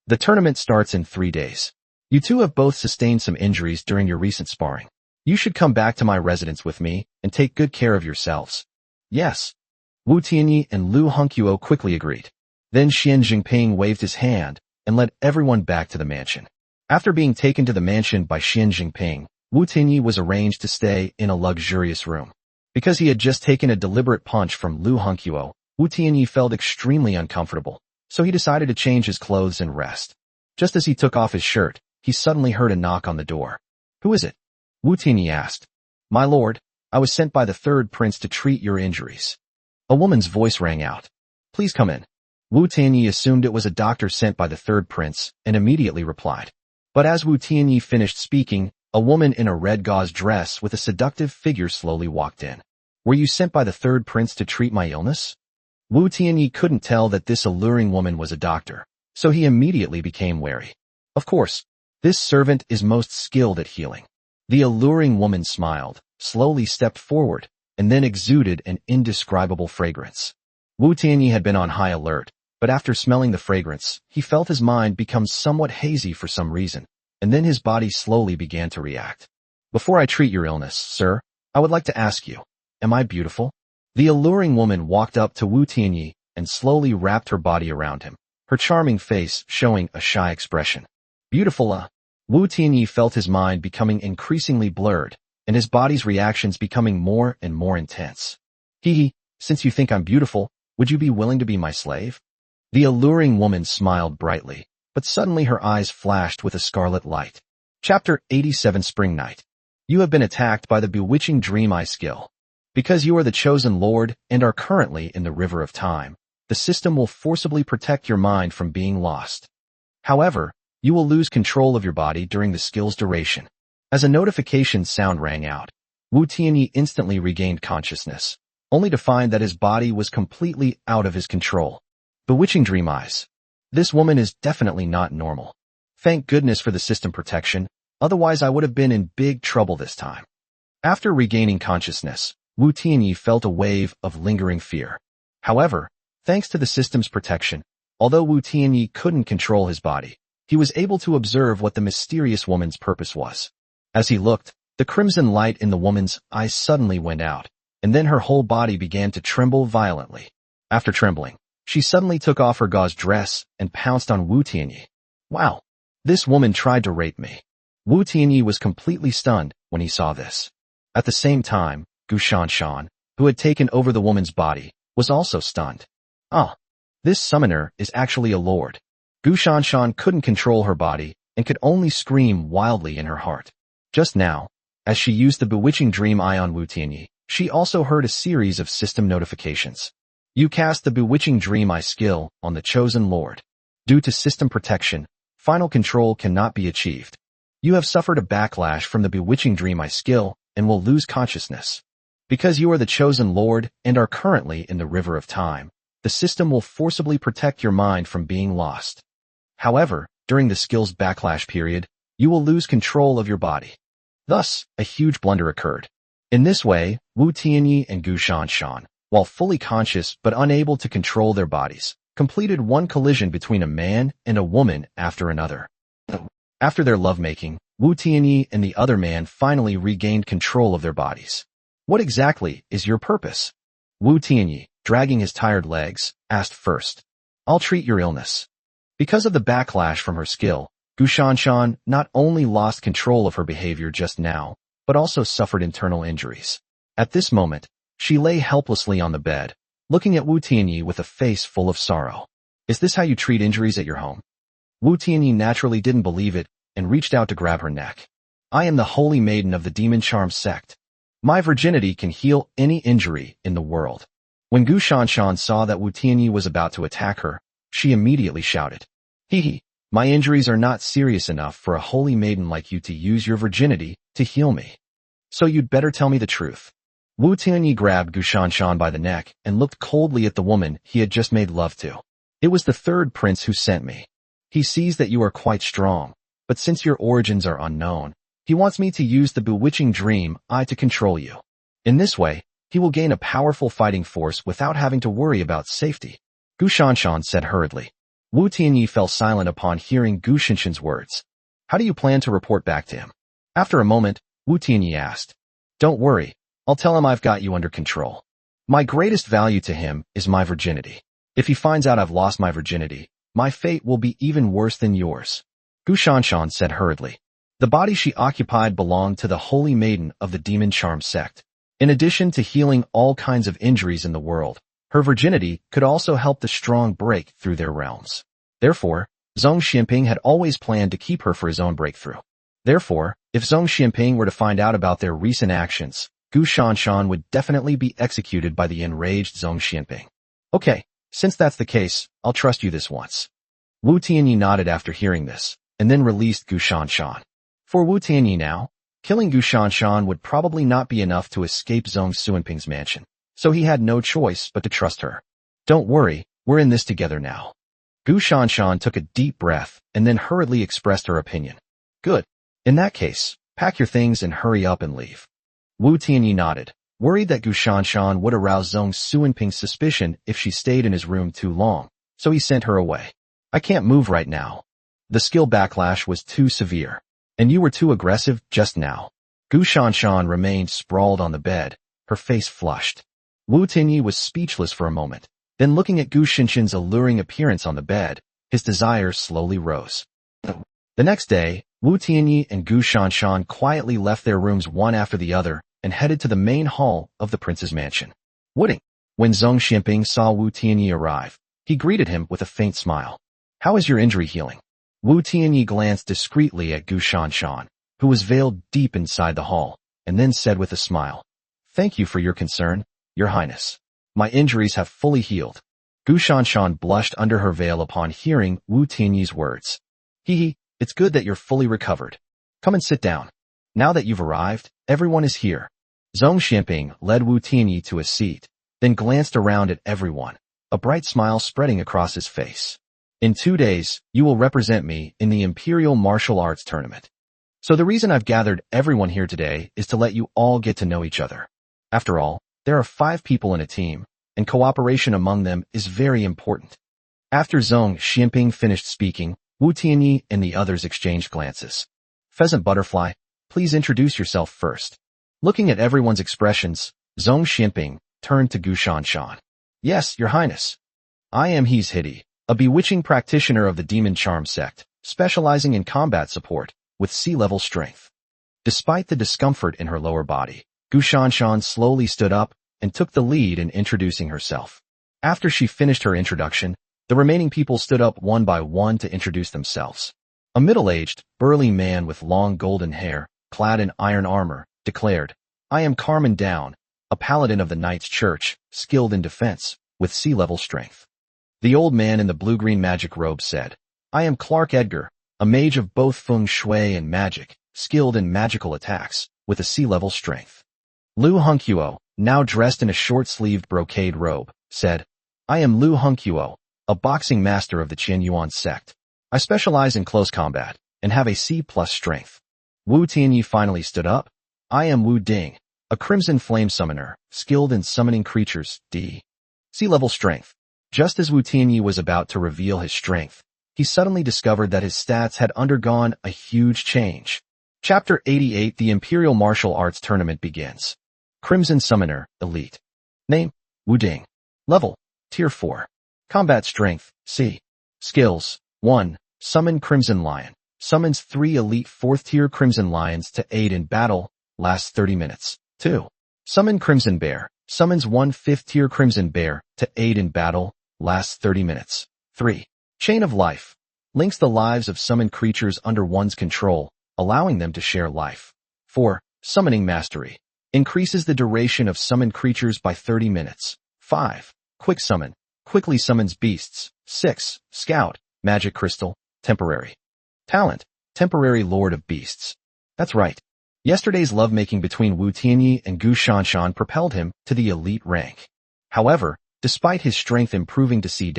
Speaker 1: The tournament starts in 3 days. You two have both sustained some injuries during your recent sparring. You should come back to my residence with me and take good care of yourselves. Yes. Wu Tianyi and Lu Hongqiu quickly agreed. Then Xin Jinping waved his hand and led everyone back to the mansion. After being taken to the mansion by Xin Jinping, Wu Tianyi was arranged to stay in a luxurious room. Because he had just taken a deliberate punch from Lu Hongqiu, Wu Tianyi felt extremely uncomfortable, so he decided to change his clothes and rest. Just as he took off his shirt, he suddenly heard a knock on the door. Who is it? Wu Tianyi asked. My lord, I was sent by the third prince to treat your injuries. A woman's voice rang out. Please come in. Wu Tianyi assumed it was a doctor sent by the third prince and immediately replied. But as Wu Tianyi finished speaking, a woman in a red gauze dress with a seductive figure slowly walked in. Were you sent by the third prince to treat my illness? Wu Tianyi couldn't tell that this alluring woman was a doctor, so he immediately became wary. Of course, this servant is most skilled at healing. The alluring woman smiled, slowly stepped forward, and then exuded an indescribable fragrance. Wu Tianyi had been on high alert, but after smelling the fragrance, he felt his mind become somewhat hazy for some reason, and then his body slowly began to react. Before I treat your illness, sir, I would like to ask you, am I beautiful? The alluring woman walked up to Wu Tianyi and slowly wrapped her body around him, her charming face showing a shy expression. Beautiful, Wu Tianyi felt his mind becoming increasingly blurred, and his body's reactions becoming more and more intense. Hee, since you think I'm beautiful, would you be willing to be my slave? The alluring woman smiled brightly, but suddenly her eyes flashed with a scarlet light. Chapter 87 Spring Night. You have been attacked by the bewitching Dream Eye skill. Because you are the chosen lord and are currently in the river of time, the system will forcibly protect your mind from being lost. However, you will lose control of your body during the skill's duration. As a notification sound rang out, Wu Tianyi instantly regained consciousness, only to find that his body was completely out of his control. Bewitching Dream Eyes. This woman is definitely not normal. Thank goodness for the system protection, otherwise I would have been in big trouble this time. After regaining consciousness, Wu Tianyi felt a wave of lingering fear. However, thanks to the system's protection, although Wu Tianyi couldn't control his body, he was able to observe what the mysterious woman's purpose was. As he looked, the crimson light in the woman's eyes suddenly went out, and then her whole body began to tremble violently. After trembling, she suddenly took off her gauze dress and pounced on Wu Tianyi. Wow! This woman tried to rape me. Wu Tianyi was completely stunned when he saw this. At the same time, Gu Shanshan, who had taken over the woman's body, was also stunned. This summoner is actually a lord. Gu Shanshan couldn't control her body and could only scream wildly in her heart. Just now, as she used the bewitching Dream Eye on Wu Tianyi, she also heard a series of system notifications. You cast the bewitching Dream Eye skill on the chosen lord. Due to system protection, final control cannot be achieved. You have suffered a backlash from the bewitching Dream Eye skill and will lose consciousness. Because you are the chosen lord and are currently in the river of time, the system will forcibly protect your mind from being lost. However, during the skill's backlash period, you will lose control of your body. Thus, a huge blunder occurred. In this way, Wu Tianyi and Gu Shanshan, while fully conscious but unable to control their bodies, completed one collision between a man and a woman after another. After their lovemaking, Wu Tianyi and the other man finally regained control of their bodies. What exactly is your purpose? Wu Tianyi, dragging his tired legs, asked first. I'll treat your illness. Because of the backlash from her skill, Gu Shanshan not only lost control of her behavior just now, but also suffered internal injuries. At this moment, she lay helplessly on the bed, looking at Wu Tianyi with a face full of sorrow. Is this how you treat injuries at your home? Wu Tianyi naturally didn't believe it and reached out to grab her neck. I am the holy maiden of the demon charm sect. My virginity can heal any injury in the world. When Gu Shanshan saw that Wu Tianyi was about to attack her, she immediately shouted, Hee, my injuries are not serious enough for a holy maiden like you to use your virginity to heal me. So you'd better tell me the truth. Wu Tianyi grabbed Gu Shanshan by the neck and looked coldly at the woman he had just made love to. It was the third prince who sent me. He sees that you are quite strong, but since your origins are unknown, he wants me to use the bewitching dream eye to control you. In this way, he will gain a powerful fighting force without having to worry about safety. Gu Shanshan said hurriedly. Wu Tianyi fell silent upon hearing Gu Shanshan's words. How do you plan to report back to him? After a moment, Wu Tianyi asked. Don't worry, I'll tell him I've got you under control. My greatest value to him is my virginity. If he finds out I've lost my virginity, my fate will be even worse than yours. Gu Shanshan said hurriedly. The body she occupied belonged to the holy maiden of the demon charm sect. In addition to healing all kinds of injuries in the world, her virginity could also help the strong break through their realms. Therefore, Zhong Xianping had always planned to keep her for his own breakthrough. Therefore, if Zhong Xianping were to find out about their recent actions, Gu Shanshan would definitely be executed by the enraged Zhong Xianping. Okay, since that's the case, I'll trust you this once. Wu Tianyi nodded after hearing this, and then released Gu Shanshan. For Wu Tianyi now, killing Gu Shanshan would probably not be enough to escape Zhong Xuanping's mansion, so he had no choice but to trust her. Don't worry, we're in this together now. Gu Shanshan took a deep breath and then hurriedly expressed her opinion. Good. In that case, pack your things and hurry up and leave. Wu Tianyi nodded, worried that Gu Shanshan would arouse Zhong Xuanping's suspicion if she stayed in his room too long, so he sent her away. I can't move right now. The skill backlash was too severe, and you were too aggressive just now. Gu Shanshan remained sprawled on the bed, her face flushed. Wu Tianyi was speechless for a moment, then looking at Gu Shanshan's alluring appearance on the bed, his desire slowly rose. The next day, Wu Tianyi and Gu Shanshan quietly left their rooms one after the other and headed to the main hall of the prince's mansion. Wooding. When Zhong Xianping saw Wu Tianyi arrive, he greeted him with a faint smile. How is your injury healing? Wu Tianyi glanced discreetly at Gu Shanshan, who was veiled deep inside the hall, and then said with a smile, Thank you for your concern, Your Highness. My injuries have fully healed. Gu Shanshan blushed under her veil upon hearing Wu Tianyi's words. It's good that you're fully recovered. Come and sit down. Now that you've arrived, everyone is here. Zhong Xianping led Wu Tianyi to a seat, then glanced around at everyone, a bright smile spreading across his face. In 2 days, you will represent me in the Imperial Martial Arts Tournament. So the reason I've gathered everyone here today is to let you all get to know each other. After all, there are 5 people in a team, and cooperation among them is very important. After Zhong Xianping finished speaking, Wu Tianyi and the others exchanged glances. Pheasant Butterfly, please introduce yourself first. Looking at everyone's expressions, Zhong Xianping turned to Gu Shanshan. Yes, Your Highness. I am He's Hidi, a bewitching practitioner of the Demon Charm sect, specializing in combat support, with sea-level strength. Despite the discomfort in her lower body, Gu Shanshan slowly stood up and took the lead in introducing herself. After she finished her introduction, the remaining people stood up one by one to introduce themselves. A middle-aged, burly man with long golden hair, clad in iron armor, declared, I am Carmen Down, a paladin of the Knight's Church, skilled in defense, with sea-level strength. The old man in the blue-green magic robe said, I am Clark Edgar, a mage of both feng shui and magic, skilled in magical attacks, with a sea-level strength. Lu Hongqiuo, now dressed in a short-sleeved brocade robe, said, I am Lu Hongqiuo, a boxing master of the Qianyuan sect. I specialize in close combat, and have a C+ strength. Wu Tianyi finally stood up. I am Wu Ding, a crimson flame summoner, skilled in summoning creatures, D. C-level strength. Just as Wu Tianyi was about to reveal his strength, he suddenly discovered that his stats had undergone a huge change. Chapter 88 The Imperial Martial Arts Tournament begins. Crimson Summoner, Elite. Name, Wu Ding. Level, Tier 4. Combat Strength, C. Skills, 1. Summon Crimson Lion. Summons 3 elite 4th-tier Crimson Lions to aid in battle, lasts 30 minutes. 2. Summon Crimson Bear. Summons 1 5th-tier Crimson Bear to aid in battle, lasts 30 minutes. 3. Chain of Life. Links the lives of summoned creatures under one's control, allowing them to share life. 4. Summoning Mastery. Increases the duration of summoned creatures by 30 minutes. 5. Quick Summon. Quickly summons beasts. 6. Scout. Magic Crystal. Temporary. Talent. Temporary Lord of Beasts. That's right. Yesterday's lovemaking between Wu Tianyi and Gu Shanshan propelled him to the elite rank. However, despite his strength improving to C-,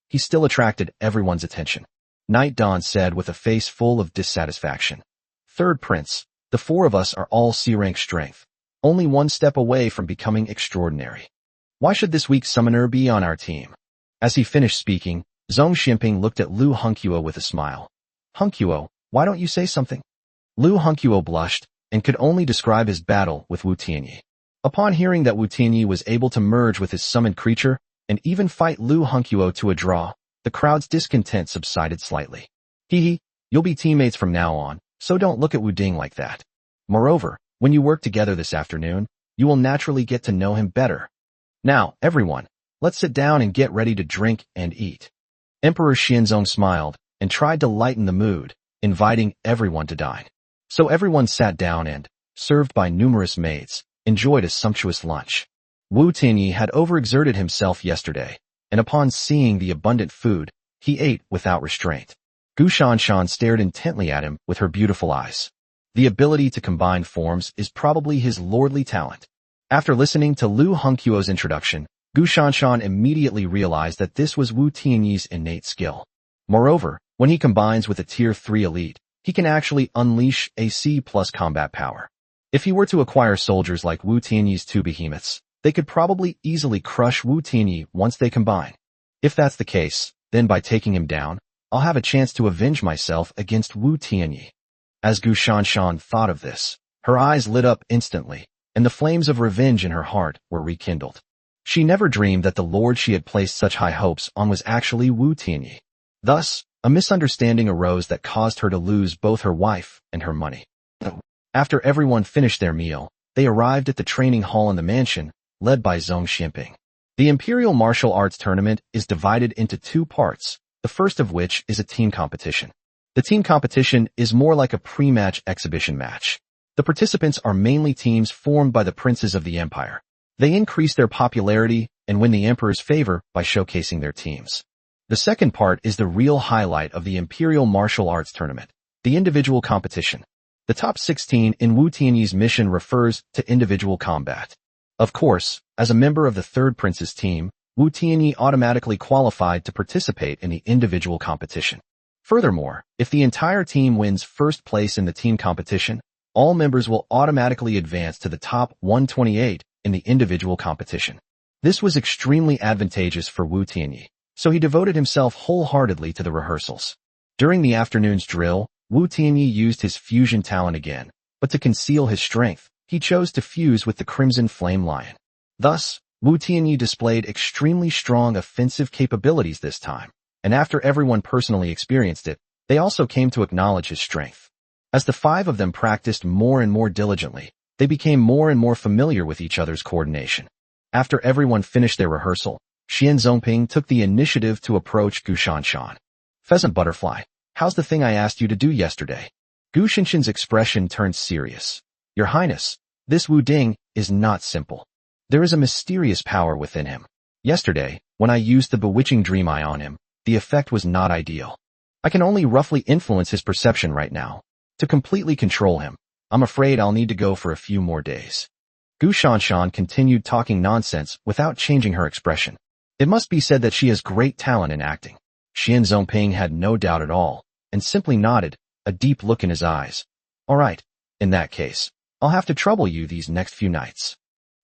Speaker 1: he still attracted everyone's attention. Night Dawn said with a face full of dissatisfaction. Third Prince, the 4 of us are all C-rank strength, only 1 step away from becoming extraordinary. Why should this weak summoner be on our team? As he finished speaking, Zhong Ximping looked at Lu Hongqiu with a smile. Hongqiu, why don't you say something? Lu Hongqiu blushed and could only describe his battle with Wu Tianyi. Upon hearing that Wu Tianyi was able to merge with his summoned creature and even fight Lu Hongqiu to a draw, the crowd's discontent subsided slightly. Hee, you'll be teammates from now on, so don't look at Wu Ding like that. Moreover, when you work together this afternoon, you will naturally get to know him better. Now, everyone, let's sit down and get ready to drink and eat. Emperor Xianzong smiled and tried to lighten the mood, inviting everyone to dine. So everyone sat down and, served by numerous maids, enjoyed a sumptuous lunch. Wu Tianyi had overexerted himself yesterday, and upon seeing the abundant food, he ate without restraint. Gu Shanshan stared intently at him with her beautiful eyes. The ability to combine forms is probably his lordly talent. After listening to Lu Hongqiu's introduction, Gu Shanshan immediately realized that this was Wu Tianyi's innate skill. Moreover, when he combines with a Tier 3 elite, he can actually unleash a C+ combat power. If he were to acquire soldiers like Wu Tianyi's 2 behemoths, they could probably easily crush Wu Tianyi once they combine. If that's the case, then by taking him down, I'll have a chance to avenge myself against Wu Tianyi. As Gu Shanshan thought of this, her eyes lit up instantly, and the flames of revenge in her heart were rekindled. She never dreamed that the lord she had placed such high hopes on was actually Wu Tianyi. Thus, a misunderstanding arose that caused her to lose both her wife and her money. After everyone finished their meal, they arrived at the training hall in the mansion, led by Zhong Ximping. The Imperial Martial Arts Tournament is divided into 2 parts, the first of which is a team competition. The team competition is more like a pre-match exhibition match. The participants are mainly teams formed by the princes of the empire. They increase their popularity and win the emperor's favor by showcasing their teams. The second part is the real highlight of the Imperial Martial Arts Tournament, the individual competition. The top 16 in Wu Tianyi's mission refers to individual combat. Of course, as a member of the third prince's team, Wu Tianyi automatically qualified to participate in the individual competition. Furthermore, if the entire team wins first place in the team competition, all members will automatically advance to the top 128 in the individual competition. This was extremely advantageous for Wu Tianyi, so he devoted himself wholeheartedly to the rehearsals. During the afternoon's drill, Wu Tianyi used his fusion talent again, but to conceal his strength, he chose to fuse with the Crimson Flame Lion. Thus, Wu Tianyi displayed extremely strong offensive capabilities this time, and after everyone personally experienced it, they also came to acknowledge his strength. As the 5 of them practiced more and more diligently, they became more and more familiar with each other's coordination. After everyone finished their rehearsal, Xian Zongping took the initiative to approach Gu Shanshan. Pheasant Butterfly, how's the thing I asked you to do yesterday? Gu Shanshan's expression turned serious. Your Highness, this Wu Ding is not simple. There is a mysterious power within him. Yesterday, when I used the bewitching dream eye on him, the effect was not ideal. I can only roughly influence his perception right now. To completely control him, I'm afraid I'll need to go for a few more days. Gu Shanshan continued talking nonsense without changing her expression. It must be said that she has great talent in acting. Xian Zongping had no doubt at all, and simply nodded, a deep look in his eyes. All right, in that case, I'll have to trouble you these next few nights.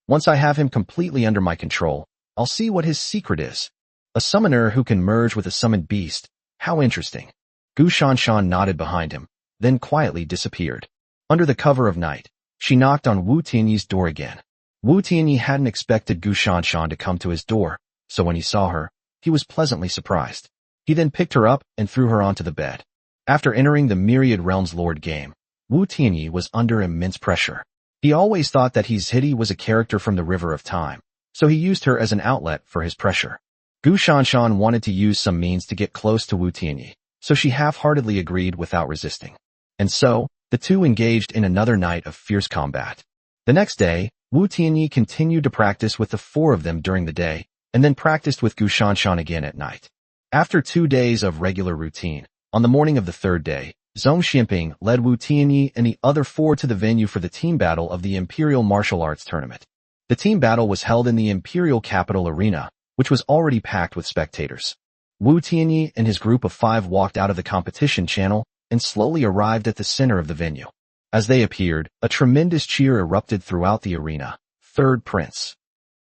Speaker 1: Once I have him completely under my control, I'll see what his secret is. A summoner who can merge with a summoned beast. How interesting. Gu Shanshan nodded behind him, then quietly disappeared. Under the cover of night, she knocked on Wu Tianyi's door again. Wu Tianyi hadn't expected Gu Shanshan to come to his door, so when he saw her, he was pleasantly surprised. He then picked her up and threw her onto the bed. After entering the Myriad Realms Lord game, Wu Tianyi was under immense pressure. He always thought that Hidi was a character from the River of Time, so he used her as an outlet for his pressure. Gu Shanshan wanted to use some means to get close to Wu Tianyi, so she half-heartedly agreed without resisting. And so, the two engaged in another night of fierce combat. The next day, Wu Tianyi continued to practice with the four of them during the day, and then practiced with Gu Shanshan again at night. After 2 days of regular routine, on the morning of the third day, Zhong Xianping led Wu Tianyi and the other four to the venue for the team battle of the Imperial Martial Arts Tournament. The team battle was held in the Imperial Capital Arena, which was already packed with spectators. Wu Tianyi and his group of 5 walked out of the competition channel and slowly arrived at the center of the venue. As they appeared, a tremendous cheer erupted throughout the arena. Third Prince.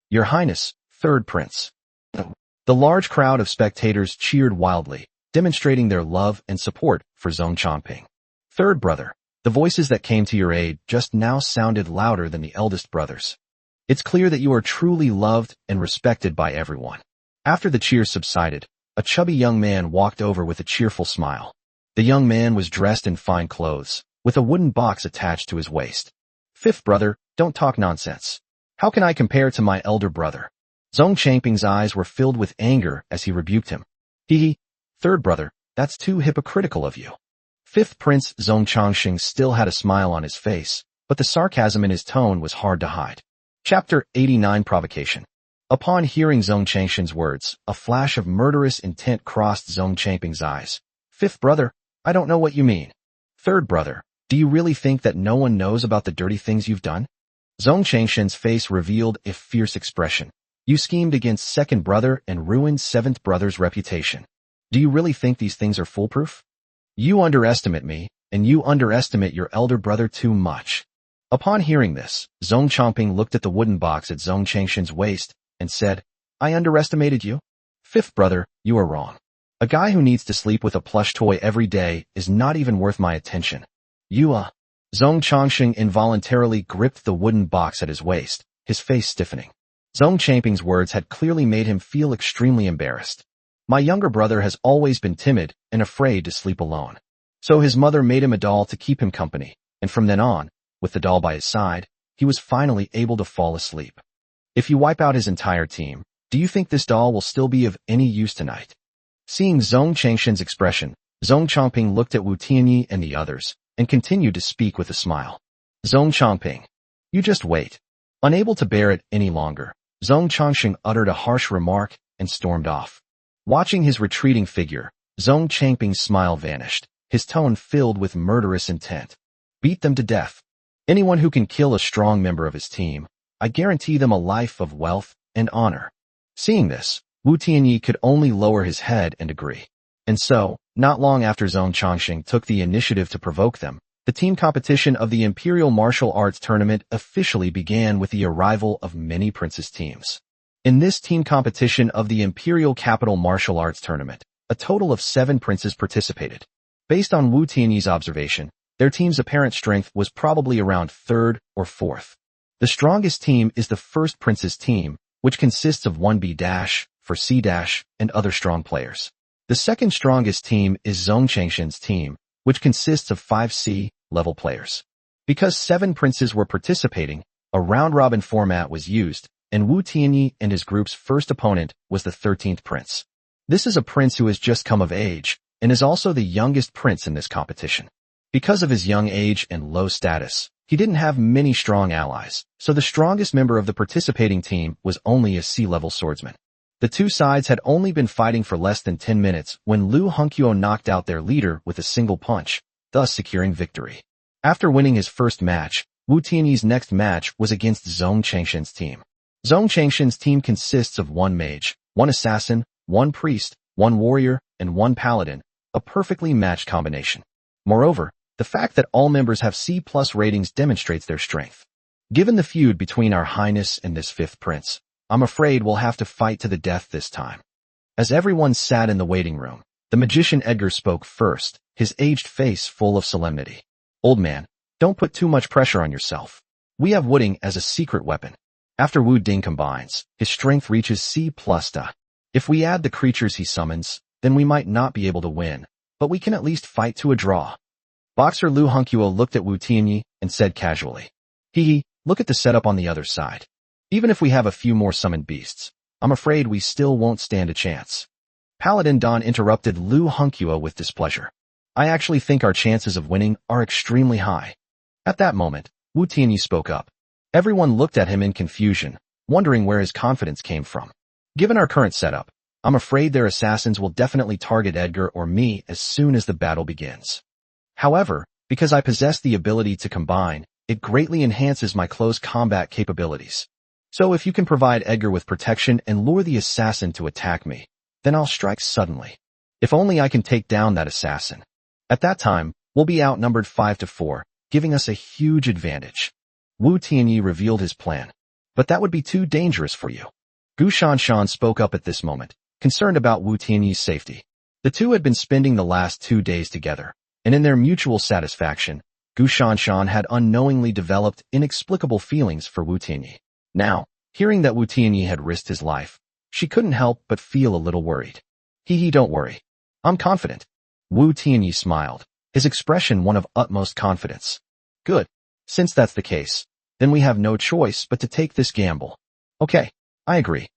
Speaker 1: Your Highness, Third Prince. The large crowd of spectators cheered wildly, demonstrating their love and support for Zhong Xianping. Third brother, the voices that came to your aid just now sounded louder than the eldest brothers. It's clear that you are truly loved and respected by everyone. After the cheers subsided, a chubby young man walked over with a cheerful smile. The young man was dressed in fine clothes, with a wooden box attached to his waist. Fifth brother, don't talk nonsense. How can I compare to my elder brother? Zhong Xianping's eyes were filled with anger as he rebuked him. Third brother, that's too hypocritical of you. Fifth Prince Zhong Changxing still had a smile on his face, but the sarcasm in his tone was hard to hide. Chapter 89 Provocation. Upon hearing Zhong Changxing's words, a flash of murderous intent crossed Zhong Xianping's eyes. Fifth brother, I don't know what you mean. Third brother, do you really think that no one knows about the dirty things you've done? Zhong Changxing's face revealed a fierce expression. You schemed against second brother and ruined seventh brother's reputation. Do you really think these things are foolproof? You underestimate me, and you underestimate your elder brother too much. Upon hearing this, Zhong Xianping looked at the wooden box at Zhong Changxing's waist and said, I underestimated you? Fifth brother, you are wrong. A guy who needs to sleep with a plush toy every day is not even worth my attention. Zhong Changxing involuntarily gripped the wooden box at his waist, his face stiffening. Zhong Xianping's words had clearly made him feel extremely embarrassed. My younger brother has always been timid and afraid to sleep alone. So his mother made him a doll to keep him company, and from then on, with the doll by his side, he was finally able to fall asleep. If you wipe out his entire team, do you think this doll will still be of any use tonight? Seeing Zhong Changxing's expression, Zhong Xianping looked at Wu Tianyi and the others, and continued to speak with a smile. Zhong Xianping, you just wait. Unable to bear it any longer, Zhong Changxing uttered a harsh remark and stormed off. Watching his retreating figure, Zhong Xianping's smile vanished, his tone filled with murderous intent. Beat them to death. Anyone who can kill a strong member of his team, I guarantee them a life of wealth and honor. Seeing this, Wu Tianyi could only lower his head and agree. And so, not long after Zhong Changxing took the initiative to provoke them, the team competition of the Imperial Martial Arts Tournament officially began with the arrival of many princess teams. In this team competition of the Imperial Capital Martial Arts Tournament, a total of 7 princes participated. Based on Wu Tianyi's observation, their team's apparent strength was probably around 3rd or 4th. The strongest team is the first prince's team, which consists of 1B- for C- and other strong players. The second strongest team is Zhong Changxing's team, which consists of 5C level players. Because 7 princes were participating, a round-robin format was used, and Wu Tianyi and his group's first opponent was the 13th prince. This is a prince who has just come of age, and is also the youngest prince in this competition. Because of his young age and low status, he didn't have many strong allies, so the strongest member of the participating team was only a C-level swordsman. The two sides had only been fighting for less than 10 minutes when Lu Hongqiu knocked out their leader with a single punch, thus securing victory. After winning his first match, Wu Tianyi's next match was against Zhong Changxing's team. Zhong Changxing's team consists of 1 mage, 1 assassin, 1 priest, 1 warrior, and 1 paladin, a perfectly matched combination. Moreover, the fact that all members have C+ ratings demonstrates their strength. Given the feud between our highness and this 5th prince, I'm afraid we'll have to fight to the death this time. As everyone sat in the waiting room, the magician Edgar spoke first, his aged face full of solemnity. Old man, don't put too much pressure on yourself. We have Wooding as a secret weapon. After Wu Ding combines, his strength reaches C+. If we add the creatures he summons, then we might not be able to win, but we can at least fight to a draw. Boxer Lu Hongqiu looked at Wu Tianyi and said casually, Hee, look at the setup on the other side. Even if we have a few more summoned beasts, I'm afraid we still won't stand a chance. Paladin Don interrupted Lu Hunkyuo with displeasure. I actually think our chances of winning are extremely high. At that moment, Wu Tianyi spoke up. Everyone looked at him in confusion, wondering where his confidence came from. Given our current setup, I'm afraid their assassins will definitely target Edgar or me as soon as the battle begins. However, because I possess the ability to combine, it greatly enhances my close combat capabilities. So if you can provide Edgar with protection and lure the assassin to attack me, then I'll strike suddenly. If only I can take down that assassin. At that time, we'll be outnumbered 5-4, giving us a huge advantage. Wu Tianyi revealed his plan. But that would be too dangerous for you. Gu Shanshan spoke up at this moment, concerned about Wu Tianyi's safety. The two had been spending the last 2 days together, and in their mutual satisfaction, Gu Shanshan had unknowingly developed inexplicable feelings for Wu Tianyi. Now, hearing that Wu Tianyi had risked his life, she couldn't help but feel a little worried. Hee, don't worry. I'm confident. Wu Tianyi smiled, his expression one of utmost confidence. Good. Since that's the case, then we have no choice but to take this gamble. Okay, I agree.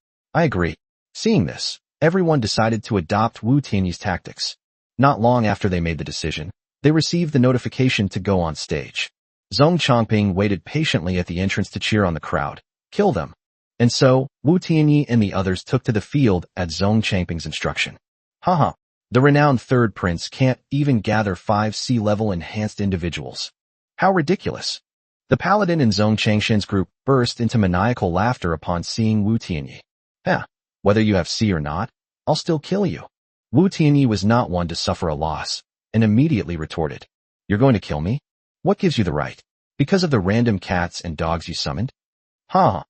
Speaker 1: Seeing this, everyone decided to adopt Wu Tianyi's tactics. Not long after they made the decision, they received the notification to go on stage. Zhong Chongping waited patiently at the entrance to cheer on the crowd. Kill them. And so, Wu Tianyi and the others took to the field at Zhong Chongping's instruction. Haha. The renowned third prince can't even gather 5 C-level enhanced individuals. How ridiculous. The paladin in Zhong Changshan's group burst into maniacal laughter upon seeing Wu Tianyi. Whether you have C or not, I'll still kill you. Wu Tianyi was not one to suffer a loss, and immediately retorted. You're going to kill me? What gives you the right? Because of the random cats and dogs you summoned? Ha!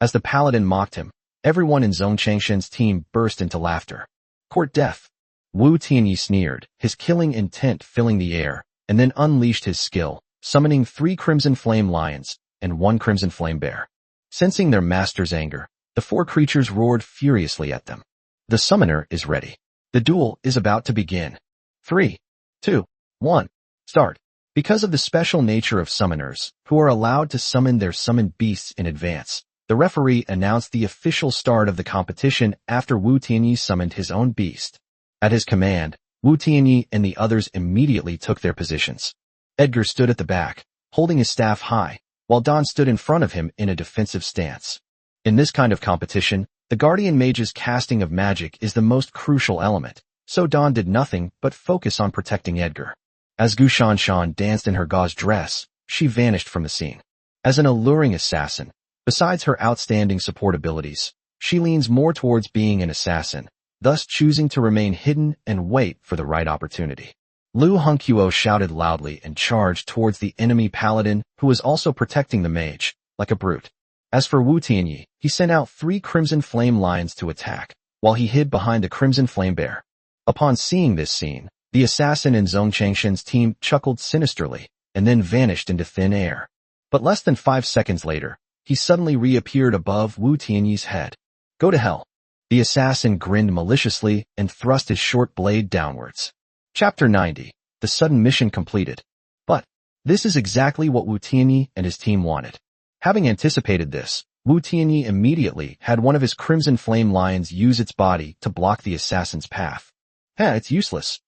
Speaker 1: As the paladin mocked him, everyone in Zhong Changshan's team burst into laughter. Court death. Wu Tianyi sneered, his killing intent filling the air, and then unleashed his skill, summoning 3 crimson flame lions and 1 crimson flame bear. Sensing their master's anger, the 4 creatures roared furiously at them. The summoner is ready. The duel is about to begin. 3, 2, 1, start. Because of the special nature of summoners, who are allowed to summon their summoned beasts in advance, the referee announced the official start of the competition after Wu Tianyi summoned his own beast. At his command, Wu Tianyi and the others immediately took their positions. Edgar stood at the back, holding his staff high, while Don stood in front of him in a defensive stance. In this kind of competition, the Guardian Mage's casting of magic is the most crucial element, so Don did nothing but focus on protecting Edgar. As Gu Shanshan danced in her gauze dress, she vanished from the scene. As an alluring assassin, besides her outstanding support abilities, she leans more towards being an assassin, thus choosing to remain hidden and wait for the right opportunity. Lu Hunkyuo shouted loudly and charged towards the enemy paladin, who was also protecting the mage, like a brute. As for Wu Tianyi, he sent out 3 crimson flame lions to attack, while he hid behind a crimson flame bear. Upon seeing this scene, the assassin in Zhong Changshan's team chuckled sinisterly, and then vanished into thin air. But less than 5 seconds later, he suddenly reappeared above Wu Tianyi's head. Go to hell. The assassin grinned maliciously and thrust his short blade downwards. Chapter 90. The sudden mission completed. But this is exactly what Wu Tianyi and his team wanted. Having anticipated this, Wu Tianyi immediately had one of his crimson flame lions use its body to block the assassin's path. It's useless.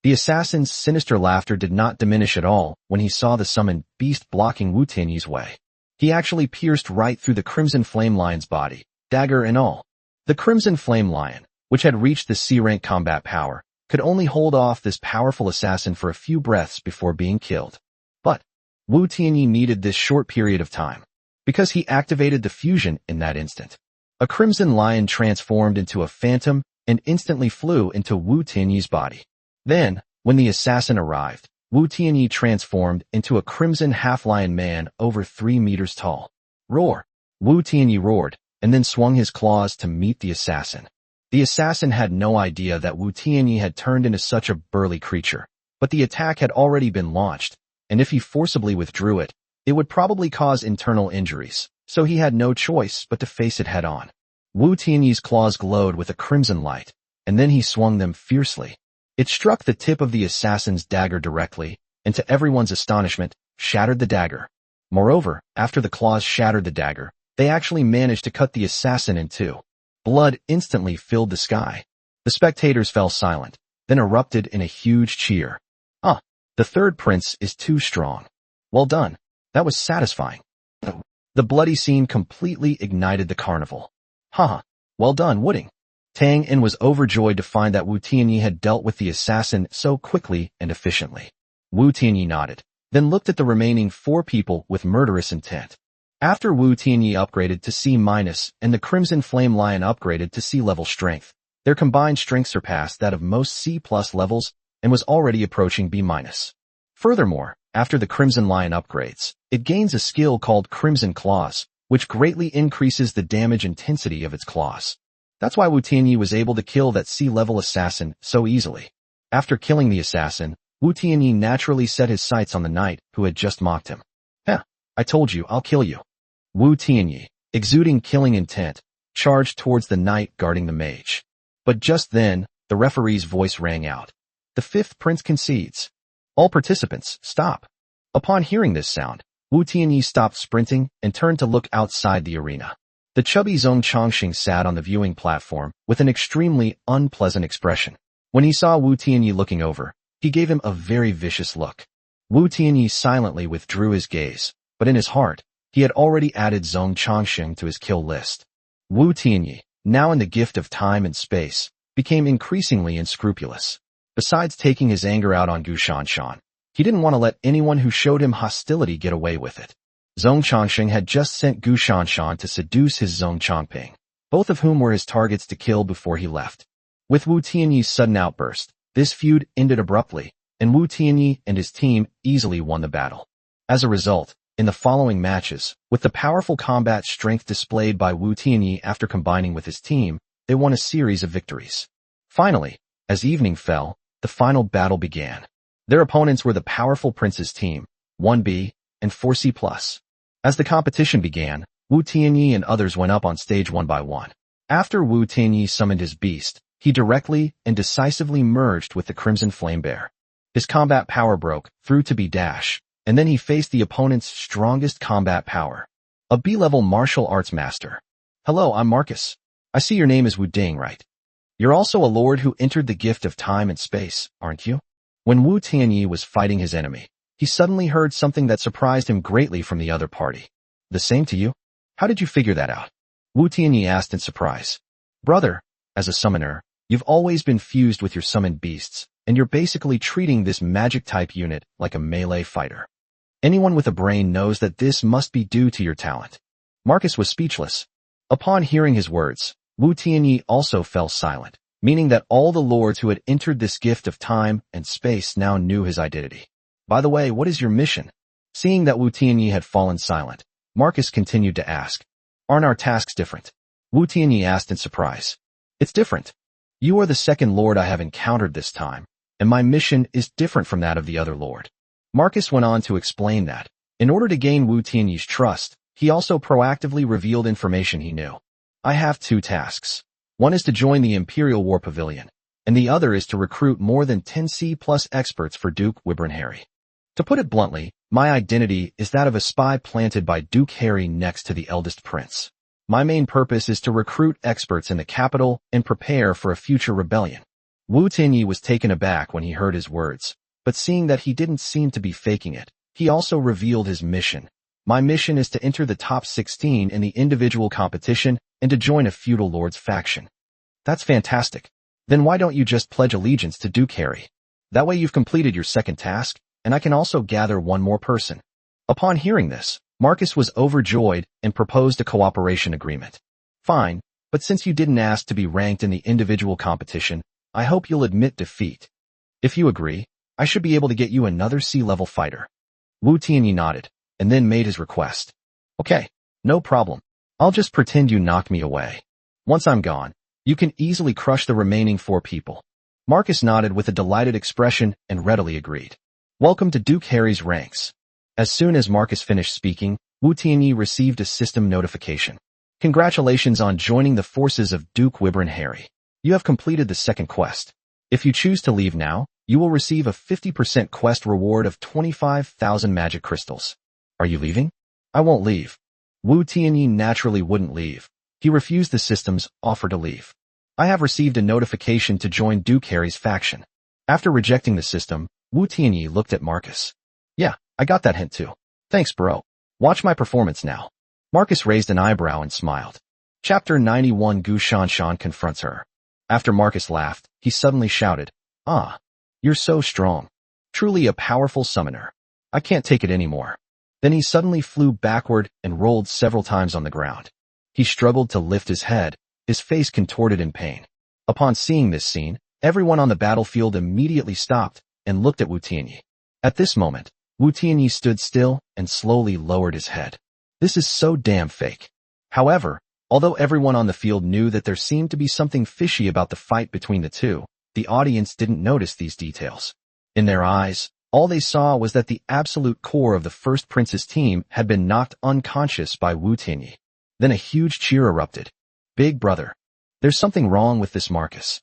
Speaker 1: The assassin's sinister laughter did not diminish at all when he saw the summoned beast blocking Wu Tianyi's way. He actually pierced right through the crimson flame lion's body, dagger and all. The crimson flame lion, which had reached the C-rank combat power, could only hold off this powerful assassin for a few breaths before being killed. But Wu Tianyi needed this short period of time, because he activated the fusion in that instant. A crimson lion transformed into a phantom and instantly flew into Wu Tianyi's body. Then, when the assassin arrived, Wu Tianyi transformed into a crimson half-lion man over 3 meters tall. Roar! Wu Tianyi roared, and then swung his claws to meet the assassin. The assassin had no idea that Wu Tianyi had turned into such a burly creature, but the attack had already been launched, and if he forcibly withdrew it, it would probably cause internal injuries, so he had no choice but to face it head-on. Wu Tianyi's claws glowed with a crimson light, and then he swung them fiercely. It struck the tip of the assassin's dagger directly, and to everyone's astonishment, shattered the dagger. Moreover, after the claws shattered the dagger, they actually managed to cut the assassin in two. Blood instantly filled the sky. The spectators fell silent, then erupted in a huge cheer. Ah, the third prince is too strong. Well done. That was satisfying. The bloody scene completely ignited the carnival. Haha, well done, Wooding. Tang En was overjoyed to find that Wu Tianyi had dealt with the assassin so quickly and efficiently. Wu Tianyi nodded, then looked at the remaining 4 people with murderous intent. After Wu Tianyi upgraded to C- and the Crimson Flame Lion upgraded to C-level strength, their combined strength surpassed that of most C+ levels and was already approaching B-. Furthermore, after the Crimson Lion upgrades, it gains a skill called Crimson Claws, which greatly increases the damage intensity of its claws. That's why Wu Tianyi was able to kill that C-level assassin so easily. After killing the assassin, Wu Tianyi naturally set his sights on the knight who had just mocked him. I told you, I'll kill you. Wu Tianyi, exuding killing intent, charged towards the knight guarding the mage. But just then, the referee's voice rang out. The 5th prince concedes. All participants, stop. Upon hearing this sound, Wu Tianyi stopped sprinting and turned to look outside the arena. The chubby Zhong Chongqing sat on the viewing platform with an extremely unpleasant expression. When he saw Wu Tianyi looking over, he gave him a very vicious look. Wu Tianyi silently withdrew his gaze, but in his heart, he had already added Zhong Chongqing to his kill list. Wu Tianyi, now in the gift of time and space, became increasingly unscrupulous. Besides taking his anger out on Gu Shanshan, he didn't want to let anyone who showed him hostility get away with it. Zhong Chongqing had just sent Gu Shanshan to seduce his Zhong Chongping, both of whom were his targets to kill before he left. With Wu Tianyi's sudden outburst, this feud ended abruptly, and Wu Tianyi and his team easily won the battle. As a result, in the following matches, with the powerful combat strength displayed by Wu Tianyi after combining with his team, they won a series of victories. Finally, as evening fell, the final battle began. Their opponents were the powerful prince's team, 1B and 4C+. As the competition began, Wu Tianyi and others went up on stage one by one. After Wu Tianyi summoned his beast, he directly and decisively merged with the Crimson Flame Bear. His combat power broke through to B-, and then he faced the opponent's strongest combat power, a B-level martial arts master. Hello, I'm Marcus. I see your name is Wu Ding, right? You're also a lord who entered the gift of time and space, aren't you? When Wu Tianyi was fighting his enemy, he suddenly heard something that surprised him greatly from the other party. The same to you? How did you figure that out? Wu Tianyi asked in surprise. Brother, as a summoner, you've always been fused with your summoned beasts, and you're basically treating this magic-type unit like a melee fighter. Anyone with a brain knows that this must be due to your talent. Marcus was speechless. Upon hearing his words, Wu Tianyi also fell silent, meaning that all the lords who had entered this gift of time and space now knew his identity. By the way, what is your mission? Seeing that Wu Tianyi had fallen silent, Marcus continued to ask. Aren't our tasks different? Wu Tianyi asked in surprise. It's different. You are the second lord I have encountered this time, and my mission is different from that of the other lord. Marcus went on to explain that, in order to gain Wu Tianyi's trust, he also proactively revealed information he knew. I have 2 tasks. One is to join the Imperial War Pavilion, and the other is to recruit more than 10 C+ experts for Duke Wyvern Harry. To put it bluntly, my identity is that of a spy planted by Duke Harry next to the eldest prince. My main purpose is to recruit experts in the capital and prepare for a future rebellion. Wu Tianyi was taken aback when he heard his words, but seeing that he didn't seem to be faking it, he also revealed his mission. My mission is to enter the top 16 in the individual competition and to join a feudal lord's faction. That's fantastic. Then why don't you just pledge allegiance to Duke Harry? That way you've completed your second task, and I can also gather one more person. Upon hearing this, Marcus was overjoyed and proposed a cooperation agreement. Fine, but since you didn't ask to be ranked in the individual competition, I hope you'll admit defeat. If you agree, I should be able to get you another C-level fighter. Wu Tianyi nodded, and then made his request. Okay, no problem. I'll just pretend you knocked me away. Once I'm gone, you can easily crush the remaining 4 people. Marcus nodded with a delighted expression and readily agreed. Welcome to Duke Harry's ranks. As soon as Marcus finished speaking, Wu Tianyi received a system notification. Congratulations on joining the forces of Duke Wyvern Harry. You have completed the second quest. If you choose to leave now, you will receive a 50% quest reward of 25,000 magic crystals. Are you leaving? I won't leave. Wu Tianyi naturally wouldn't leave. He refused the system's offer to leave. I have received a notification to join Duke Harry's faction. After rejecting the system, Wu Tianyi looked at Marcus. Yeah, I got that hint too. Thanks, bro. Watch my performance now. Marcus raised an eyebrow and smiled. Chapter 91 Gu Shanshan confronts her. After Marcus laughed, he suddenly shouted, "Ah, you're so strong. Truly a powerful summoner. I can't take it anymore." Then he suddenly flew backward and rolled several times on the ground. He struggled to lift his head, his face contorted in pain. Upon seeing this scene, everyone on the battlefield immediately stopped and looked at Wu Tianyi. At this moment, Wu Tianyi stood still and slowly lowered his head. This is so damn fake. However, although everyone on the field knew that there seemed to be something fishy about the fight between the two, the audience didn't notice these details. In their eyes, all they saw was that the absolute core of the First Prince's team had been knocked unconscious by Wu Tianyi. Then a huge cheer erupted. Big brother. There's something wrong with this Marcus.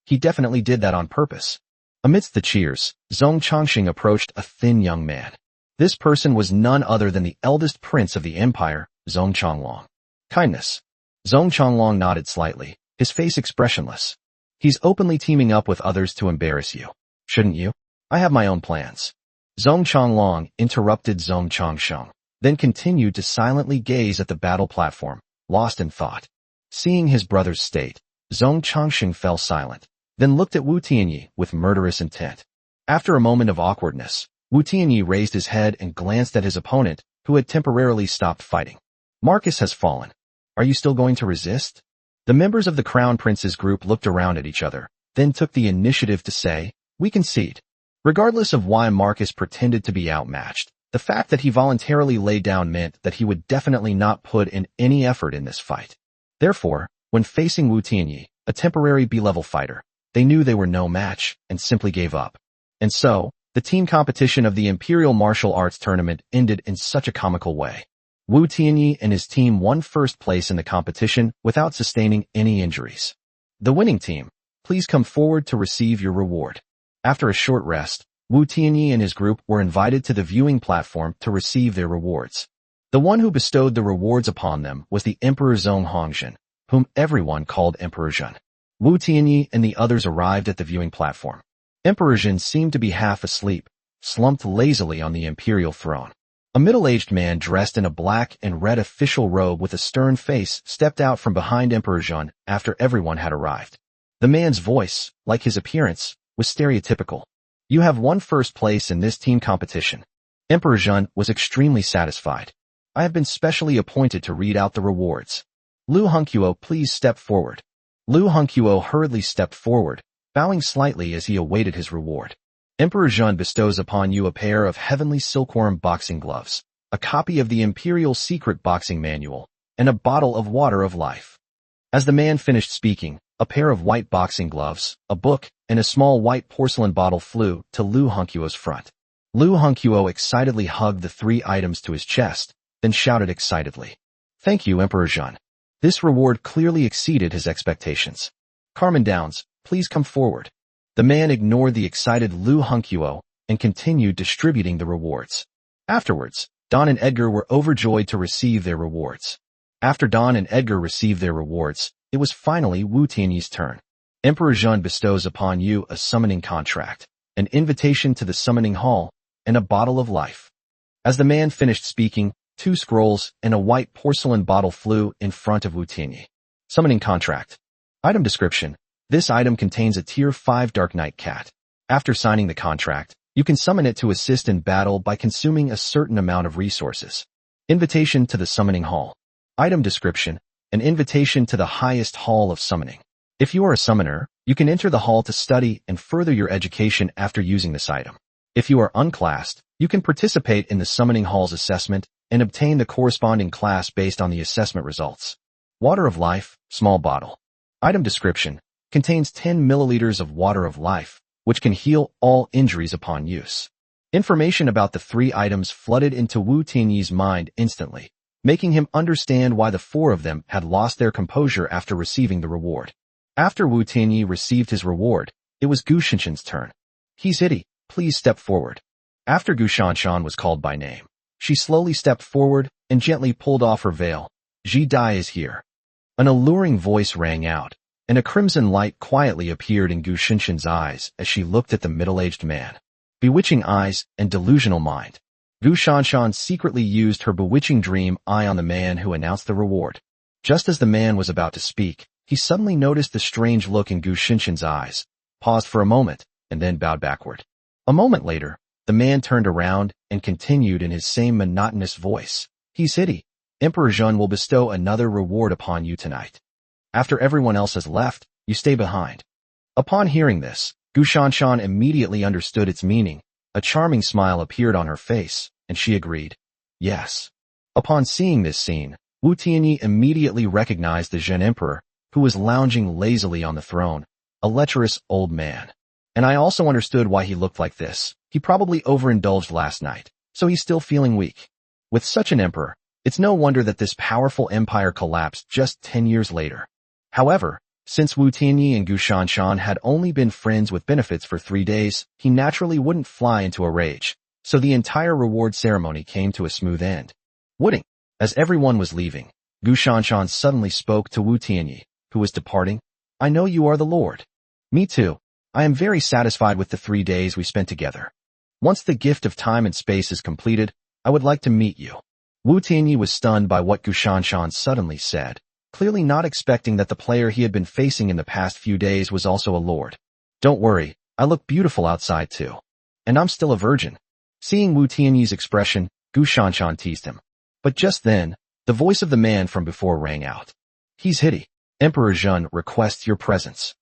Speaker 1: He definitely did that on purpose. Amidst the cheers, Zhong Chongqing approached a thin young man. This person was none other than the eldest prince of the empire, Zhong Chonglong. Kindness. Zhong Chonglong nodded slightly, his face expressionless. He's openly teaming up with others to embarrass you. Shouldn't you? I have my own plans. Zhong Chonglong interrupted Zhong Chongsheng, then continued to silently gaze at the battle platform, lost in thought. Seeing his brother's state, Zhong Chongsheng fell silent, then looked at Wu Tianyi with murderous intent. After a moment of awkwardness, Wu Tianyi raised his head and glanced at his opponent, who had temporarily stopped fighting. Marcus has fallen. Are you still going to resist? The members of the Crown Prince's group looked around at each other, then took the initiative to say, "We concede." Regardless of why Marcus pretended to be outmatched, the fact that he voluntarily laid down meant that he would definitely not put in any effort in this fight. Therefore, when facing Wu Tianyi, a temporary B-level fighter, they knew they were no match and simply gave up. And so, the team competition of the Imperial Martial Arts Tournament ended in such a comical way. Wu Tianyi and his team won first place in the competition without sustaining any injuries. The winning team, please come forward to receive your reward. After a short rest, Wu Tianyi and his group were invited to the viewing platform to receive their rewards. The one who bestowed the rewards upon them was the Emperor Zhong Hongzhen, whom everyone called Emperor Zhen. Wu Tianyi and the others arrived at the viewing platform. Emperor Zhen seemed to be half asleep, slumped lazily on the imperial throne. A middle-aged man dressed in a black and red official robe with a stern face stepped out from behind Emperor Zhen after everyone had arrived. The man's voice, like his appearance, was stereotypical. You have won first place in this team competition. Emperor Zhen was extremely satisfied. I have been specially appointed to read out the rewards. Lu Hongqiu, please step forward. Lu Hongqiu hurriedly stepped forward, bowing slightly as he awaited his reward. Emperor Zhen bestows upon you a pair of heavenly silkworm boxing gloves, a copy of the Imperial Secret Boxing Manual, and a bottle of water of life. As the man finished speaking, a pair of white boxing gloves, a book, and a small white porcelain bottle flew to Lu Hongqiu's front. Lu Hongqiu excitedly hugged the three items to his chest, then shouted excitedly, "Thank you, Emperor Zhen." This reward clearly exceeded his expectations. Carmen Downs, please come forward. The man ignored the excited Lu Hongqiu and continued distributing the rewards. Afterwards, Don and Edgar were overjoyed to receive their rewards. After Don and Edgar received their rewards, it was finally Wu Tianyi's turn. Emperor Zhen bestows upon you a summoning contract, an invitation to the summoning hall, and a bottle of life. As the man finished speaking, 2 scrolls and a white porcelain bottle flew in front of Wu Tianyi. Summoning contract. Item description. This item contains a Tier 5 Dark Knight cat. After signing the contract, you can summon it to assist in battle by consuming a certain amount of resources. Invitation to the summoning hall. Item description. An invitation to the highest hall of summoning. If you are a summoner, you can enter the hall to study and further your education after using this item. If you are unclassed, you can participate in the summoning hall's assessment and obtain the corresponding class based on the assessment results. Water of life, small bottle. Item description. Contains 10 milliliters of water of life, which can heal all injuries upon use. Information about the 3 items flooded into Wu Tianyi's mind instantly, making him understand why the 4 of them had lost their composure after receiving the reward. After Wu Tianyi received his reward, it was Gu Shanshan's turn. He's Hitty, please step forward. After Gu Shanshan was called by name, she slowly stepped forward and gently pulled off her veil. "Ji Dai is here." An alluring voice rang out, and a crimson light quietly appeared in Gu Shinshin's eyes as she looked at the middle-aged man. Bewitching eyes and delusional mind. Gu Shanshan secretly used her bewitching dream eye on the man who announced the reward. Just as the man was about to speak, he suddenly noticed the strange look in Gu Shinshin's eyes, paused for a moment, and then bowed backward. A moment later, the man turned around and continued in his same monotonous voice. "He's hitty. Emperor Zhun will bestow another reward upon you tonight. After everyone else has left, you stay behind." Upon hearing this, Gu Shanshan immediately understood its meaning. A charming smile appeared on her face, and she agreed. Yes. Upon seeing this scene, Wu Tianyi immediately recognized the Zhen Emperor, who was lounging lazily on the throne, a lecherous old man. And I also understood why he looked like this. He probably overindulged last night, so he's still feeling weak. With such an emperor, it's no wonder that this powerful empire collapsed just 10 years later. However, since Wu Tianyi and Gu Shanshan had only been friends with benefits for 3 days, he naturally wouldn't fly into a rage, so the entire reward ceremony came to a smooth end. Wouldn't. As everyone was leaving, Gu Shanshan suddenly spoke to Wu Tianyi, who was departing. "I know you are the Lord." "Me too. I am very satisfied with the 3 days we spent together. Once the gift of time and space is completed, I would like to meet you." Wu Tianyi was stunned by what Gu Shanshan suddenly said, clearly not expecting that the player he had been facing in the past few days was also a lord. "Don't worry, I look beautiful outside too. And I'm still a virgin." Seeing Wu Tianyi's expression, Gu Shanshan teased him. But just then, the voice of the man from before rang out. "He's hitty. Emperor Zhun requests your presence."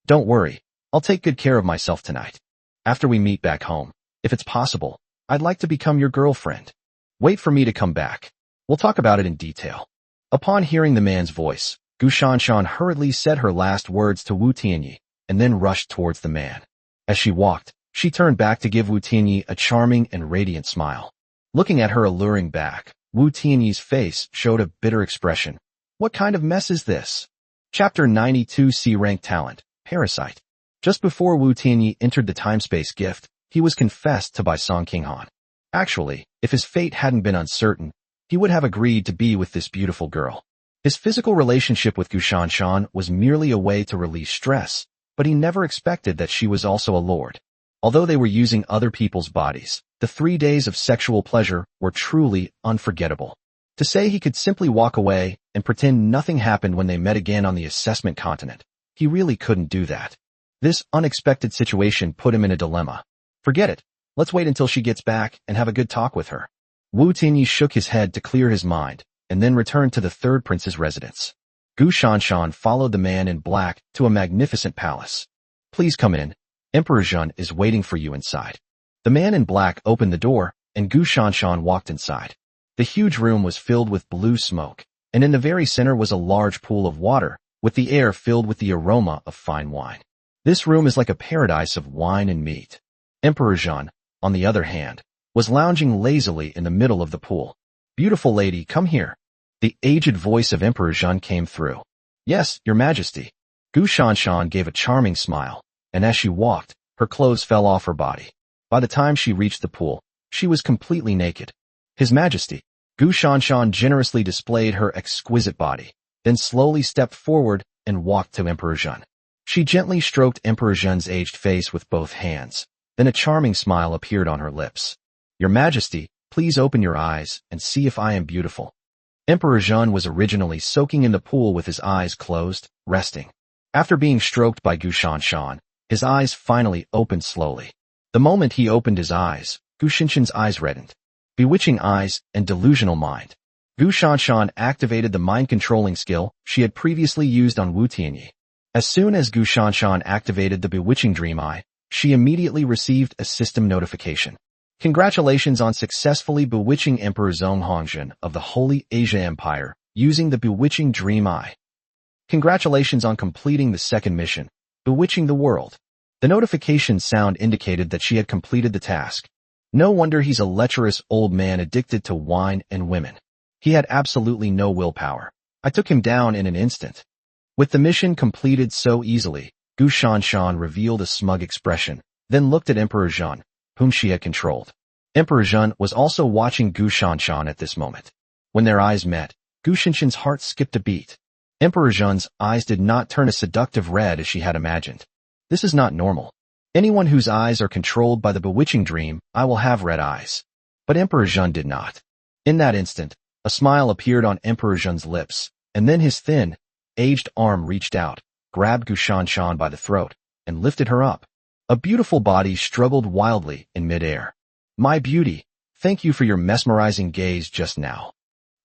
Speaker 1: "Don't worry, I'll take good care of myself tonight. After we meet back home, if it's possible, I'd like to become your girlfriend. Wait for me to come back. We'll talk about it in detail." Upon hearing the man's voice, Gu Shanshan hurriedly said her last words to Wu Tianyi, and then rushed towards the man. As she walked, she turned back to give Wu Tianyi a charming and radiant smile. Looking at her alluring back, Wu Tianyi's face showed a bitter expression. What kind of mess is this? Chapter 92 C-Rank Talent, Parasite. Just before Wu Tianyi entered the time-space gift, he was confessed to by Song Qinghan. Actually, if his fate hadn't been uncertain, he would have agreed to be with this beautiful girl. His physical relationship with Gu Shanshan was merely a way to release stress, but he never expected that she was also a lord. Although they were using other people's bodies, the 3 days of sexual pleasure were truly unforgettable. To say he could simply walk away and pretend nothing happened when they met again on the assessment continent, he really couldn't do that. This unexpected situation put him in a dilemma. Forget it. Let's wait until she gets back and have a good talk with her. Wu Tianyi shook his head to clear his mind, and then returned to the third prince's residence. Gu Shanshan followed the man in black to a magnificent palace. "Please come in. Emperor Zhun is waiting for you inside." The man in black opened the door, and Gu Shanshan walked inside. The huge room was filled with blue smoke, and in the very center was a large pool of water, with the air filled with the aroma of fine wine. This room is like a paradise of wine and meat. Emperor Zhun, on the other hand, was lounging lazily in the middle of the pool. "Beautiful lady, come here." The aged voice of Emperor Zhun came through. "Yes, your majesty." Gu Shanshan gave a charming smile, and as she walked, her clothes fell off her body. By the time she reached the pool, she was completely naked. His majesty. Gu Shanshan generously displayed her exquisite body, then slowly stepped forward and walked to Emperor Zhun. She gently stroked Emperor Zhun's aged face with both hands, then a charming smile appeared on her lips. "Your majesty, please open your eyes and see if I am beautiful." Emperor Zhun was originally soaking in the pool with his eyes closed, resting. After being stroked by Gu Shanshan, his eyes finally opened slowly. The moment he opened his eyes, Gu Shinshin's eyes reddened. Bewitching eyes and delusional mind. Gu Shanshan activated the mind-controlling skill she had previously used on Wu Tianyi. As soon as Gu Shanshan activated the bewitching dream eye, she immediately received a system notification. Congratulations on successfully bewitching Emperor Zonghongzhen of the Holy Asia Empire using the bewitching dream eye. Congratulations on completing the second mission, bewitching the world. The notification sound indicated that she had completed the task. No wonder he's a lecherous old man addicted to wine and women. He had absolutely no willpower. I took him down in an instant. With the mission completed so easily, Gu Shanshan revealed a smug expression, then looked at Emperor Zhun, whom she had controlled. Emperor Zhun was also watching Gu Shanshan at this moment. When their eyes met, Gu Xinshin's heart skipped a beat. Emperor Zhen's eyes did not turn a seductive red as she had imagined. This is not normal. Anyone whose eyes are controlled by the bewitching dream, I will have red eyes. But Emperor Zhen did not. In that instant, a smile appeared on Emperor Zhen's lips, and then his thin, aged arm reached out, grabbed Gu Shanshan by the throat, and lifted her up. A beautiful body struggled wildly in midair. My beauty, thank you for your mesmerizing gaze just now.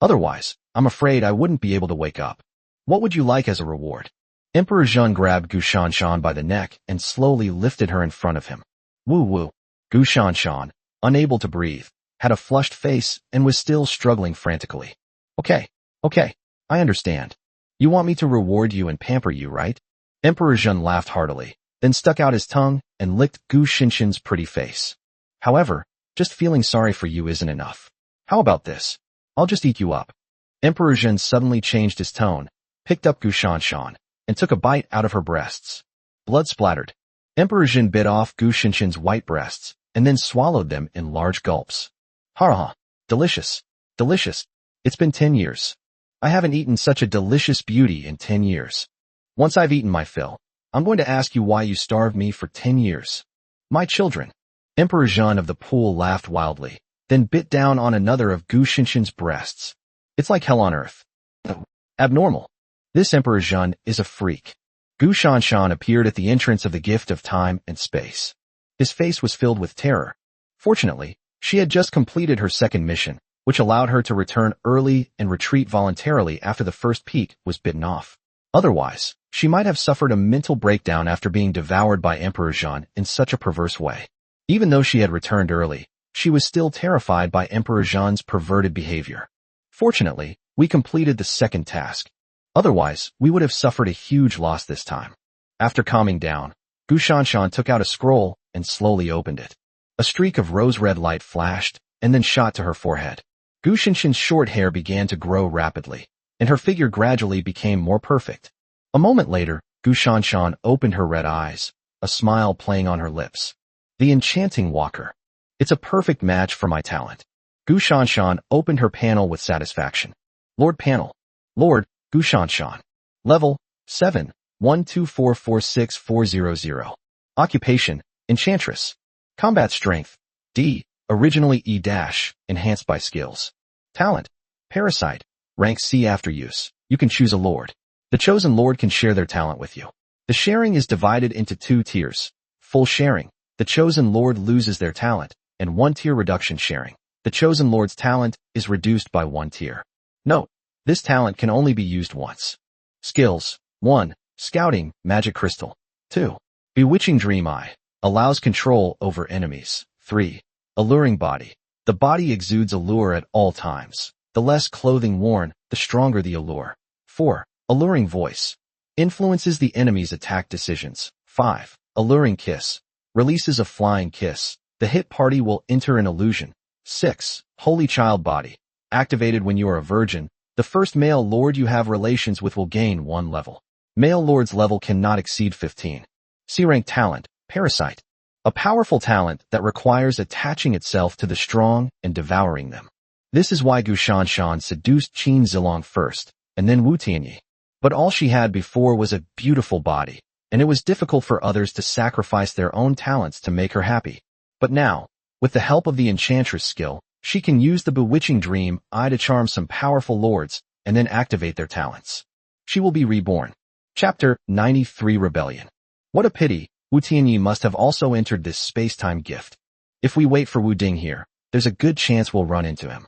Speaker 1: Otherwise, I'm afraid I wouldn't be able to wake up. What would you like as a reward? Emperor Zhen grabbed Gu Shanshan by the neck and slowly lifted her in front of him. Woo woo. Gu Shanshan, unable to breathe, had a flushed face and was still struggling frantically. Okay, I understand. You want me to reward you and pamper you, right? Emperor Zhen laughed heartily, then stuck out his tongue and licked Gu Xinshin's pretty face. However, just feeling sorry for you isn't enough. How about this? I'll just eat you up. Emperor Zhen suddenly changed his tone, picked up Gu Shanshan, and took a bite out of her breasts. Blood splattered. Emperor Zhen bit off Gu Xinshin's white breasts, and then swallowed them in large gulps. Ha! Delicious. Delicious. It's been 10 years. I haven't eaten such a delicious beauty in 10 years. Once I've eaten my fill, I'm going to ask you why you starved me for 10 years. My children. Emperor Zhen of the pool laughed wildly, then bit down on another of Gu Xinshin's breasts. It's like hell on earth. Abnormal. This Emperor Zhen is a freak. Gu Shanshan appeared at the entrance of the gift of time and space. His face was filled with terror. Fortunately, she had just completed her second mission, which allowed her to return early and retreat voluntarily after the first peak was bitten off. Otherwise, she might have suffered a mental breakdown after being devoured by Emperor Zhen in such a perverse way. Even though she had returned early, she was still terrified by Emperor Zhen's perverted behavior. Fortunately, we completed the second task. Otherwise, we would have suffered a huge loss this time. After calming down, Gu Shanshan took out a scroll and slowly opened it. A streak of rose-red light flashed and then shot to her forehead. Gu Xinshin's short hair began to grow rapidly, and her figure gradually became more perfect. A moment later, Gu Shanshan opened her red eyes, a smile playing on her lips. The enchanting walker. It's a perfect match for my talent. Gu Shanshan opened her panel with satisfaction. Lord Panel. Lord, Gu Shanshan. Level, 7, 1244640. Occupation, Enchantress. Combat Strength, D, originally E-, enhanced by skills. Talent, Parasite. Rank C after use. You can choose a lord. The chosen lord can share their talent with you. The sharing is divided into 2 tiers. Full sharing. The chosen lord loses their talent, and 1-tier reduction sharing. The chosen lord's talent is reduced by 1 tier. Note, this talent can only be used once. Skills. 1. Scouting, Magic Crystal. 2. Bewitching Dream Eye. Allows control over enemies. 3. Alluring Body. The body exudes allure at all times. The less clothing worn, the stronger the allure. 4. Alluring Voice. Influences the enemy's attack decisions. 5. Alluring Kiss. Releases a flying kiss. The hit party will enter an illusion. 6. Holy Child Body. Activated when you are a virgin, the first male lord you have relations with will gain 1 level. Male lord's level cannot exceed 15. C-rank talent, Parasite. A powerful talent that requires attaching itself to the strong and devouring them. This is why Gu Shanshan seduced Qin Zilong first, and then Wu Tianyi. But all she had before was a beautiful body, and it was difficult for others to sacrifice their own talents to make her happy. But now, with the help of the Enchantress skill, she can use the bewitching dream eye to charm some powerful lords, and then activate their talents. She will be reborn. Chapter 93 Rebellion. What a pity, Wu Tianyi must have also entered this space-time gift. If we wait for Wu Ding here, there's a good chance we'll run into him.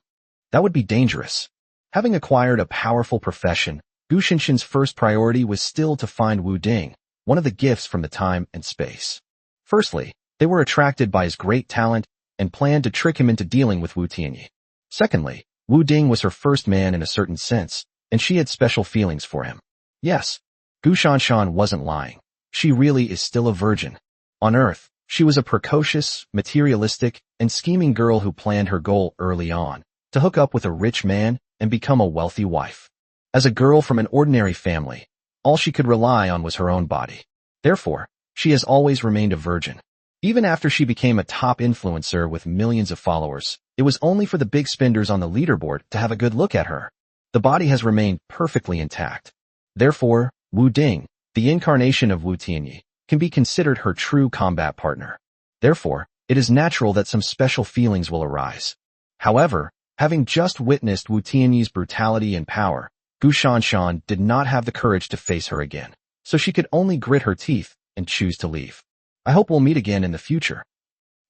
Speaker 1: That would be dangerous. Having acquired a powerful profession, Gu Xinshin's first priority was still to find Wu Ding, one of the gifts from the time and space. Firstly, they were attracted by his great talent and planned to trick him into dealing with Wu Tianyi. Secondly, Wu Ding was her first man in a certain sense, and she had special feelings for him. Yes, Gu Shanshan wasn't lying. She really is still a virgin. On Earth, she was a precocious, materialistic, and scheming girl who planned her goal early on, to hook up with a rich man and become a wealthy wife. As a girl from an ordinary family, all she could rely on was her own body. Therefore, she has always remained a virgin. Even after she became a top influencer with millions of followers, it was only for the big spenders on the leaderboard to have a good look at her. The body has remained perfectly intact. Therefore, Wu Ding, the incarnation of Wu Tianyi, can be considered her true combat partner. Therefore, it is natural that some special feelings will arise. However, having just witnessed Wu Tianyi's brutality and power, Gu Shanshan did not have the courage to face her again, so she could only grit her teeth and choose to leave. I hope we'll meet again in the future.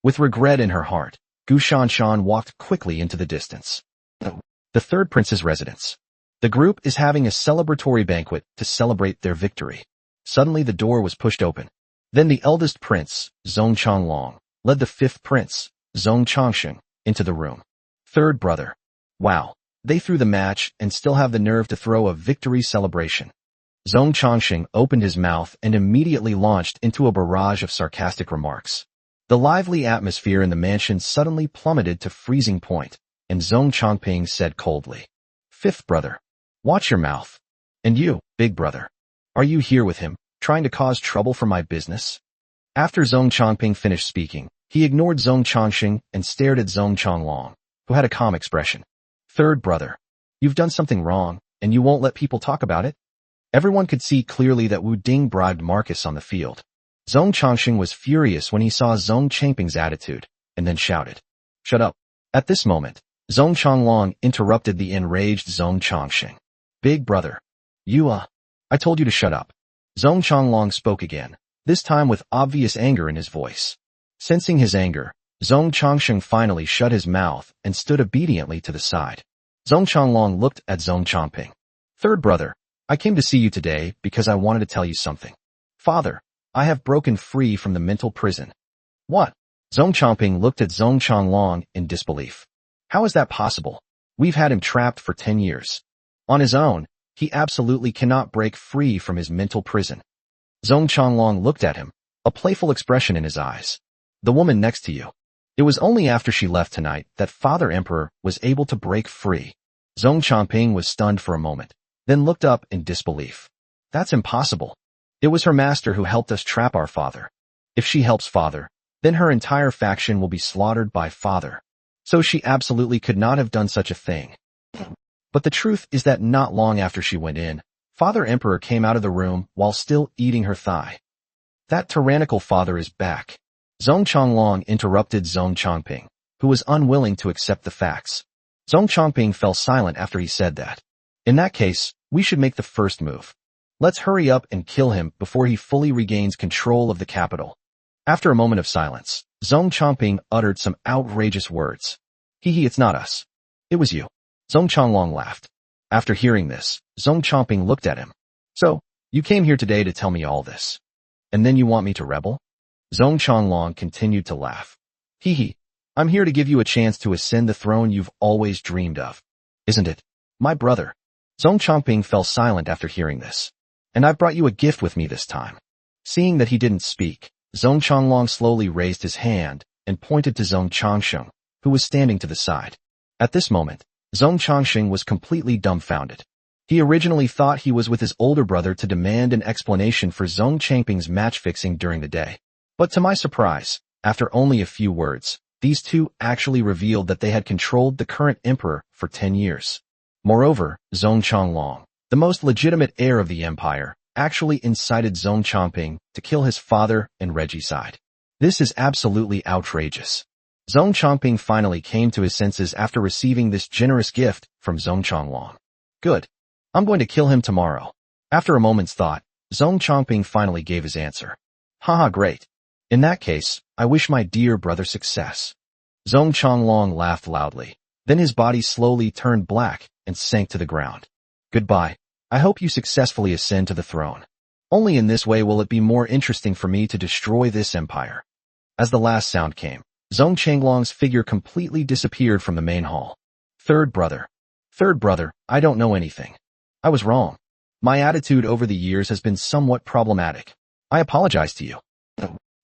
Speaker 1: With regret in her heart, Gu Shanshan walked quickly into the distance. The third prince's residence. The group is having a celebratory banquet to celebrate their victory. Suddenly the door was pushed open. Then the eldest prince, Zhong Changlong, led the fifth prince, Zhong Changsheng, into the room. Third brother. Wow, they threw the match and still have the nerve to throw a victory celebration. Zhong Changsheng opened his mouth and immediately launched into a barrage of sarcastic remarks. The lively atmosphere in the mansion suddenly plummeted to freezing point, and Zhong Changping said coldly, "Fifth brother, watch your mouth. And you, big brother, are you here with him, trying to cause trouble for my business?" After Zhong Changping finished speaking, he ignored Zhong Changsheng and stared at Zhong Changlong, who had a calm expression. "Third brother, you've done something wrong, and you won't let people talk about it?" Everyone could see clearly that Wu Ding bribed Marcus on the field. Zhong Changsheng was furious when he saw Zhong Changping's attitude, and then shouted, "Shut up." At this moment, Zhong Changlong interrupted the enraged Zhong Changsheng. "Big brother, I told you to shut up." Zhong Changlong spoke again, this time with obvious anger in his voice. Sensing his anger, Zhong Changsheng finally shut his mouth and stood obediently to the side. Zhong Changlong looked at Zhong Changping. "Third brother, I came to see you today because I wanted to tell you something. Father, I have broken free from the mental prison." "What?" Zhong Changping looked at Zhong Changlong in disbelief. "How is that possible? We've had him trapped for 10 years. On his own, he absolutely cannot break free from his mental prison." Zhong Changlong looked at him, a playful expression in his eyes. "The woman next to you. It was only after she left tonight that Father Emperor was able to break free." Zhong Changping was stunned for a moment, then looked up in disbelief. "That's impossible. It was her master who helped us trap our father. If she helps Father, then her entire faction will be slaughtered by Father. So she absolutely could not have done such a thing." But the truth is that not long after she went in, Father Emperor came out of the room while still eating her thigh. "That tyrannical father is back." Zhong Changlong interrupted Zhong Changping, who was unwilling to accept the facts. Zhong Changping fell silent after he said that. "In that case, we should make the first move. Let's hurry up and kill him before he fully regains control of the capital." After a moment of silence, Zhong Changping uttered some outrageous words. It's not us. It was you." Zhong Changlong laughed. After hearing this, Zhong Changping looked at him. "So, you came here today to tell me all this. And then you want me to rebel?" Zhong Changlong continued to laugh. I'm here to give you a chance to ascend the throne you've always dreamed of. Isn't it, my brother?" Zhong Changping fell silent after hearing this. "And I've brought you a gift with me this time." Seeing that he didn't speak, Zhong Changlong slowly raised his hand and pointed to Zhong Changsheng, who was standing to the side. At this moment, Zhong Changsheng was completely dumbfounded. He originally thought he was with his older brother to demand an explanation for Zhong Changping's match-fixing during the day. But to my surprise, after only a few words, these two actually revealed that they had controlled the current emperor for 10 years. Moreover, Zhong Changlong, the most legitimate heir of the empire, actually incited Zhong Changping to kill his father and regicide. This is absolutely outrageous. Zhong Changping finally came to his senses after receiving this generous gift from Zhong Changlong. "Good. I'm going to kill him tomorrow." After a moment's thought, Zhong Changping finally gave his answer. "Haha, great. In that case, I wish my dear brother success." Zhong Changlong laughed loudly. Then his body slowly turned black and sank to the ground. "Goodbye. I hope you successfully ascend to the throne. Only in this way will it be more interesting for me to destroy this empire." As the last sound came, Zhong Changlong's figure completely disappeared from the main hall. Third brother, I don't know anything. I was wrong. My attitude over the years has been somewhat problematic. I apologize to you."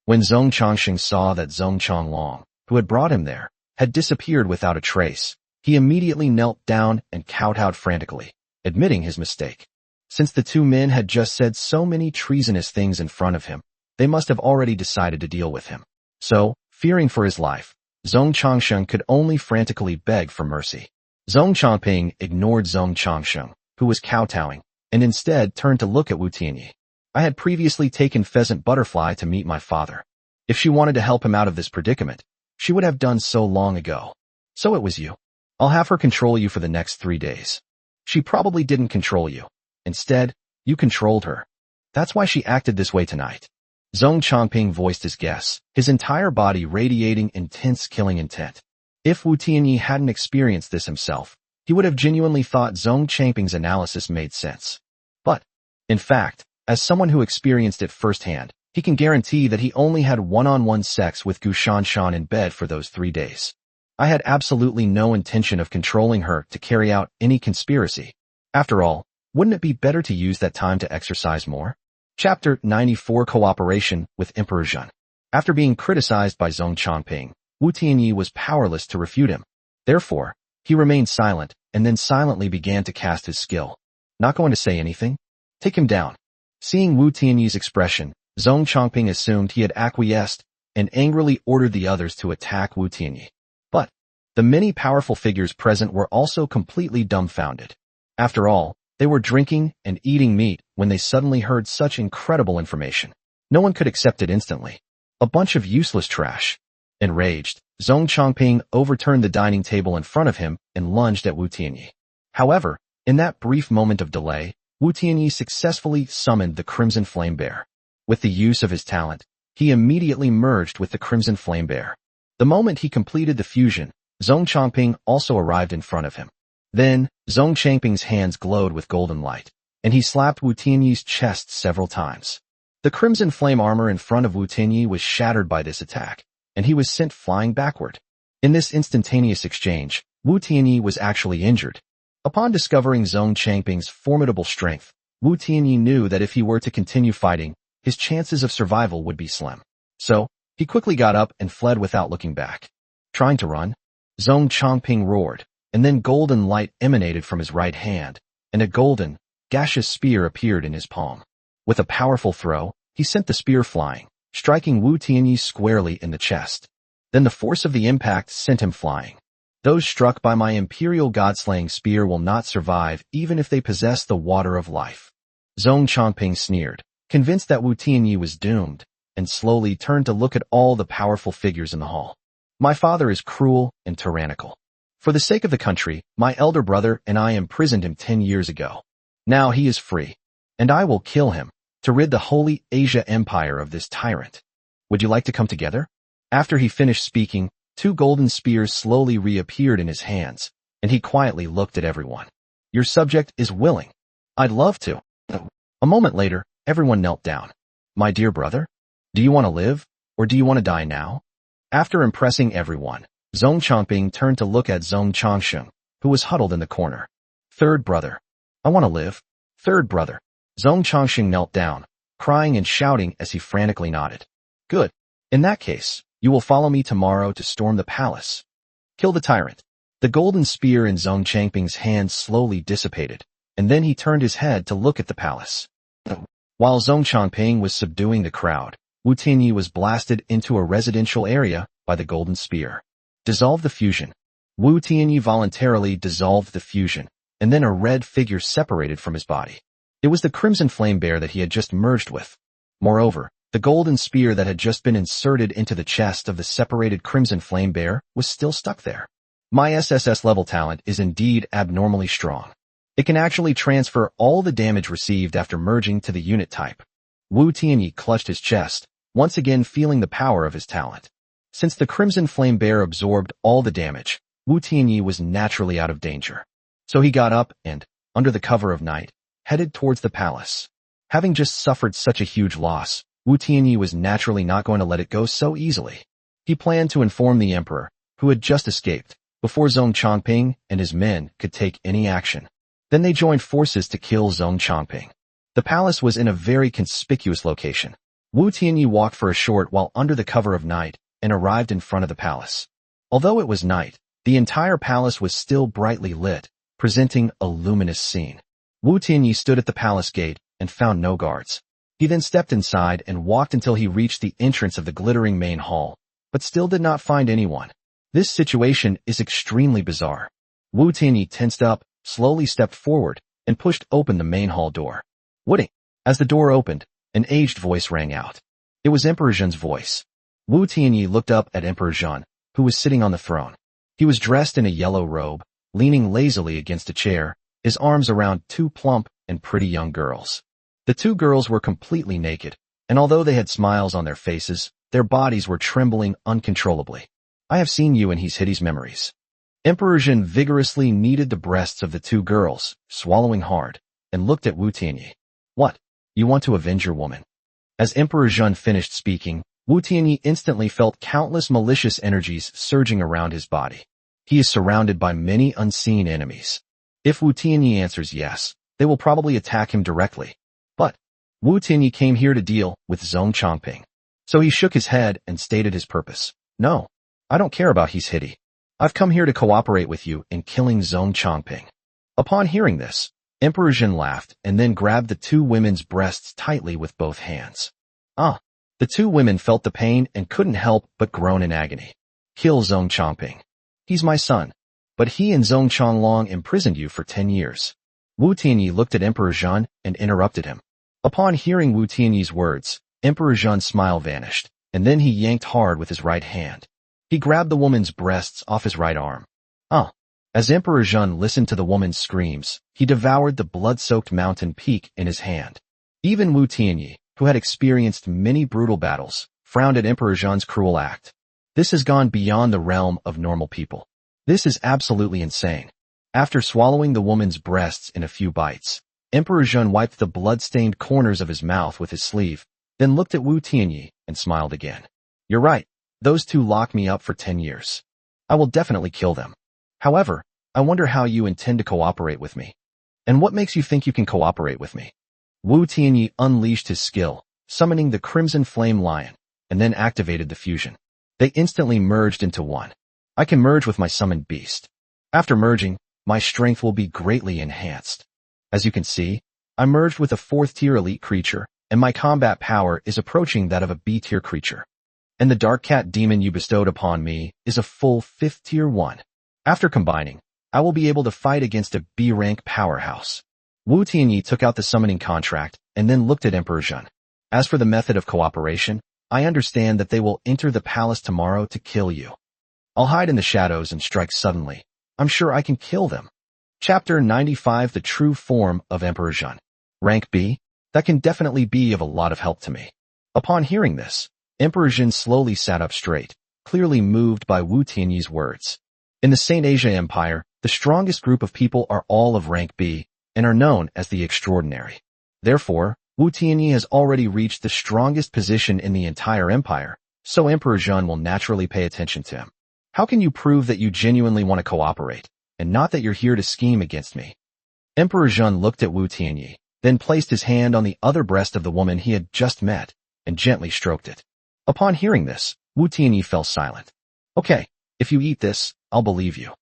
Speaker 1: When Zhong Changsheng saw that Zhong Changlong, who had brought him there, had disappeared without a trace, he immediately knelt down and kowtowed frantically, admitting his mistake. Since the two men had just said so many treasonous things in front of him, they must have already decided to deal with him. So, fearing for his life, Zhong Changsheng could only frantically beg for mercy. Zhong Changping ignored Zhong Changsheng, who was kowtowing, and instead turned to look at Wu Tianyi. I had previously taken Pheasant Butterfly to meet my father. If she wanted to help him out of this predicament, she would have done so long ago. So it was you. I'll have her control you for the next 3 days. She probably didn't control you. Instead, you controlled her. That's why she acted this way tonight. Zhong Changping voiced his guess, his entire body radiating intense killing intent. If Wu Tianyi hadn't experienced this himself, he would have genuinely thought Zhong Changping's analysis made sense. But, in fact, as someone who experienced it firsthand, he can guarantee that he only had one-on-one sex with Gu Shanshan in bed for those 3 days. I had absolutely no intention of controlling her to carry out any conspiracy. After all, wouldn't it be better to use that time to exercise more? Chapter 94 Cooperation with Emperor Zhen. After being criticized by Zhong Changping, Wu Tianyi was powerless to refute him. Therefore, he remained silent and then silently began to cast his skill. Not going to say anything? Take him down. Seeing Wu Tianyi's expression, Zhong Changping assumed he had acquiesced and angrily ordered the others to attack Wu Tianyi. But the many powerful figures present were also completely dumbfounded. After all, they were drinking and eating meat when they suddenly heard such incredible information. No one could accept it instantly. A bunch of useless trash. Enraged, Zhong Changping overturned the dining table in front of him and lunged at Wu Tianyi. However, in that brief moment of delay, Wu Tianyi successfully summoned the Crimson Flame Bear. With the use of his talent, he immediately merged with the Crimson Flame Bear. The moment he completed the fusion, Zhong Changping also arrived in front of him. Then, Zhong Changping's hands glowed with golden light, and he slapped Wu Tianyi's chest several times. The crimson flame armor in front of Wu Tianyi was shattered by this attack, and he was sent flying backward. In this instantaneous exchange, Wu Tianyi was actually injured. Upon discovering Zhong Changping's formidable strength, Wu Tianyi knew that if he were to continue fighting, his chances of survival would be slim. So, he quickly got up and fled without looking back. Trying to run, Zhong Changping roared, and then golden light emanated from his right hand, and a golden, gaseous spear appeared in his palm. With a powerful throw, he sent the spear flying, striking Wu Tianyi squarely in the chest. Then the force of the impact sent him flying. Those struck by my imperial god-slaying spear will not survive even if they possess the water of life. Zhong Changping sneered, convinced that Wu Tianyi was doomed, and slowly turned to look at all the powerful figures in the hall. My father is cruel and tyrannical. For the sake of the country, my elder brother and I imprisoned him 10 years ago. Now he is free, and I will kill him, to rid the Holy Asia Empire of this tyrant. Would you like to come together? After he finished speaking, 2 golden spears slowly reappeared in his hands, and he quietly looked at everyone. Your subject is willing. I'd love to. A moment later, everyone knelt down. My dear brother, do you want to live, or do you want to die now? After impressing everyone, Zhong Changping turned to look at Zhong Changsheng, who was huddled in the corner. Third brother. I want to live. Third brother. Zhong Changsheng knelt down, crying and shouting as he frantically nodded. Good. In that case, you will follow me tomorrow to storm the palace. Kill the tyrant. The golden spear in Zhong Changping's hand slowly dissipated, and then he turned his head to look at the palace. While Zhong Changping was subduing the crowd, Wu Tianyi was blasted into a residential area by the golden spear. Dissolve the fusion. Wu Tianyi voluntarily dissolved the fusion, and then a red figure separated from his body. It was the Crimson Flame Bear that he had just merged with. Moreover, the golden spear that had just been inserted into the chest of the separated Crimson Flame Bear was still stuck there. My SSS level talent is indeed abnormally strong. It can actually transfer all the damage received after merging to the unit type. Wu Tianyi clutched his chest, once again feeling the power of his talent. Since the Crimson Flame Bear absorbed all the damage, Wu Tianyi was naturally out of danger. So he got up and, under the cover of night, headed towards the palace. Having just suffered such a huge loss, Wu Tianyi was naturally not going to let it go so easily. He planned to inform the emperor, who had just escaped, before Zhong Changping and his men could take any action. Then they joined forces to kill Zhong Changping. The palace was in a very conspicuous location. Wu Tianyi walked for a short while under the cover of night and arrived in front of the palace. Although it was night, the entire palace was still brightly lit, presenting a luminous scene. Wu Tianyi stood at the palace gate and found no guards. He then stepped inside and walked until he reached the entrance of the glittering main hall, but still did not find anyone. This situation is extremely bizarre. Wu Tianyi tensed up, slowly stepped forward, and pushed open the main hall door. Wooding. As the door opened, an aged voice rang out. It was Emperor Zhen's voice. Wu Tianyi looked up at Emperor Zhen, who was sitting on the throne. He was dressed in a yellow robe, leaning lazily against a chair, his arms around two plump and pretty young girls. The two girls were completely naked, and although they had smiles on their faces, their bodies were trembling uncontrollably. I have seen you in his hideous memories. Emperor Zhen vigorously kneaded the breasts of the two girls, swallowing hard, and looked at Wu Tianyi. What? You want to avenge your woman? As Emperor Zhen finished speaking, Wu Tianyi instantly felt countless malicious energies surging around his body. He is surrounded by many unseen enemies. If Wu Tianyi answers yes, they will probably attack him directly. But Wu Tianyi came here to deal with Zhong Chongping. So he shook his head and stated his purpose. No, I don't care about his hitty. I've come here to cooperate with you in killing Zhong Chongping. Upon hearing this, Emperor Zhen laughed and then grabbed the two women's breasts tightly with both hands. The two women felt the pain and couldn't help but groan in agony. Kill Zhong Chongping. He's my son. But he and Zhong Chonglong imprisoned you for 10 years. Wu Tianyi looked at Emperor Zhen and interrupted him. Upon hearing Wu Tianyi's words, Emperor Zhen's smile vanished, and then he yanked hard with his right hand. He grabbed the woman's breasts off his right arm. As Emperor Zhen listened to the woman's screams, he devoured the blood-soaked mountain peak in his hand. Even Wu Tianyi, who had experienced many brutal battles, frowned at Emperor Zhen's cruel act. This has gone beyond the realm of normal people. This is absolutely insane. After swallowing the woman's breasts in a few bites, Emperor Zhen wiped the blood-stained corners of his mouth with his sleeve, then looked at Wu Tianyi and smiled again. You're right. Those two locked me up for 10 years. I will definitely kill them. However, I wonder how you intend to cooperate with me. And what makes you think you can cooperate with me? Wu Tianyi unleashed his skill, summoning the Crimson Flame Lion, and then activated the fusion. They instantly merged into one. I can merge with my summoned beast. After merging, my strength will be greatly enhanced. As you can see, I merged with a 4th-tier elite creature, and my combat power is approaching that of a B-tier creature. And the Dark Cat demon you bestowed upon me is a full 5th-tier one. After combining, I will be able to fight against a B-rank powerhouse. Wu Tianyi took out the summoning contract and then looked at Emperor Zhen. As for the method of cooperation, I understand that they will enter the palace tomorrow to kill you. I'll hide in the shadows and strike suddenly. I'm sure I can kill them. Chapter 95 The True Form of Emperor Zhen. Rank B? That can definitely be of a lot of help to me. Upon hearing this, Emperor Zhen slowly sat up straight, clearly moved by Wu Tianyi's words. In the Saint Asia Empire, the strongest group of people are all of rank B and are known as the Extraordinary. Therefore, Wu Tianyi has already reached the strongest position in the entire empire, so Emperor Zhen will naturally pay attention to him. How can you prove that you genuinely want to cooperate, and not that you're here to scheme against me? Emperor Zhen looked at Wu Tianyi, then placed his hand on the other breast of the woman he had just met, and gently stroked it. Upon hearing this, Wu Tianyi fell silent. Okay, if you eat this, I'll believe you.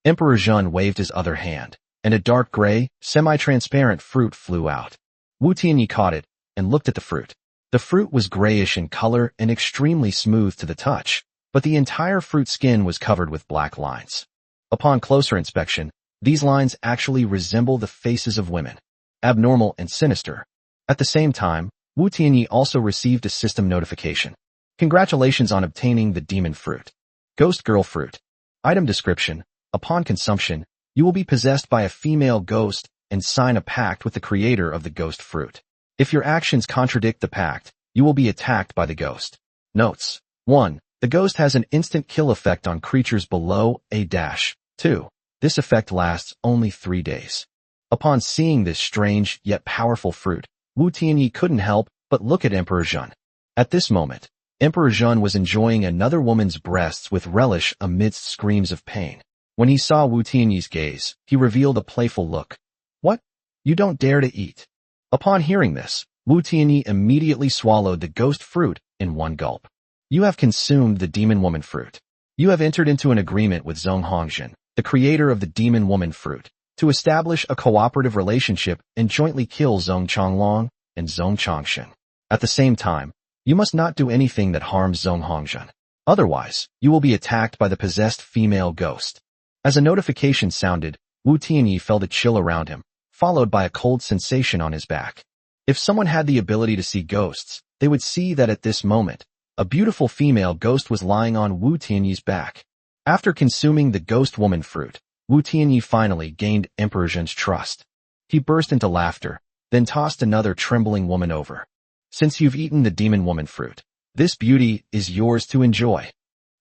Speaker 1: Emperor Zhen waved his other hand, and a dark gray, semi-transparent fruit flew out. Wu Tianyi caught it and looked at the fruit. The fruit was grayish in color and extremely smooth to the touch, but the entire fruit skin was covered with black lines. Upon closer inspection, these lines actually resemble the faces of women, abnormal and sinister. At the same time, Wu Tianyi also received a system notification. Congratulations on obtaining the demon fruit. Ghost Girl Fruit. Item description. Upon consumption, you will be possessed by a female ghost and sign a pact with the creator of the ghost fruit. If your actions contradict the pact, you will be attacked by the ghost. Notes. 1. The ghost has an instant kill effect on creatures below A-2. This effect lasts only 3 days. Upon seeing this strange yet powerful fruit, Wu Tianyi couldn't help but look at Emperor Zhen. At this moment, Emperor Zhen was enjoying another woman's breasts with relish amidst screams of pain. When he saw Wu Tianyi's gaze, he revealed a playful look. What? You don't dare to eat. Upon hearing this, Wu Tianyi immediately swallowed the ghost fruit in one gulp. You have consumed the demon woman fruit. You have entered into an agreement with Zhong Hongzhen, the creator of the demon woman fruit, to establish a cooperative relationship and jointly kill Zhong Chonglong and Zhong Chongshen. At the same time, you must not do anything that harms Zhong Hongzhen. Otherwise, you will be attacked by the possessed female ghost. As a notification sounded, Wu Tianyi felt a chill around him, followed by a cold sensation on his back. If someone had the ability to see ghosts, they would see that at this moment, a beautiful female ghost was lying on Wu Tianyi's back. After consuming the ghost woman fruit, Wu Tianyi finally gained Emperor Zhen's trust. He burst into laughter, then tossed another trembling woman over. Since you've eaten the demon woman fruit, this beauty is yours to enjoy.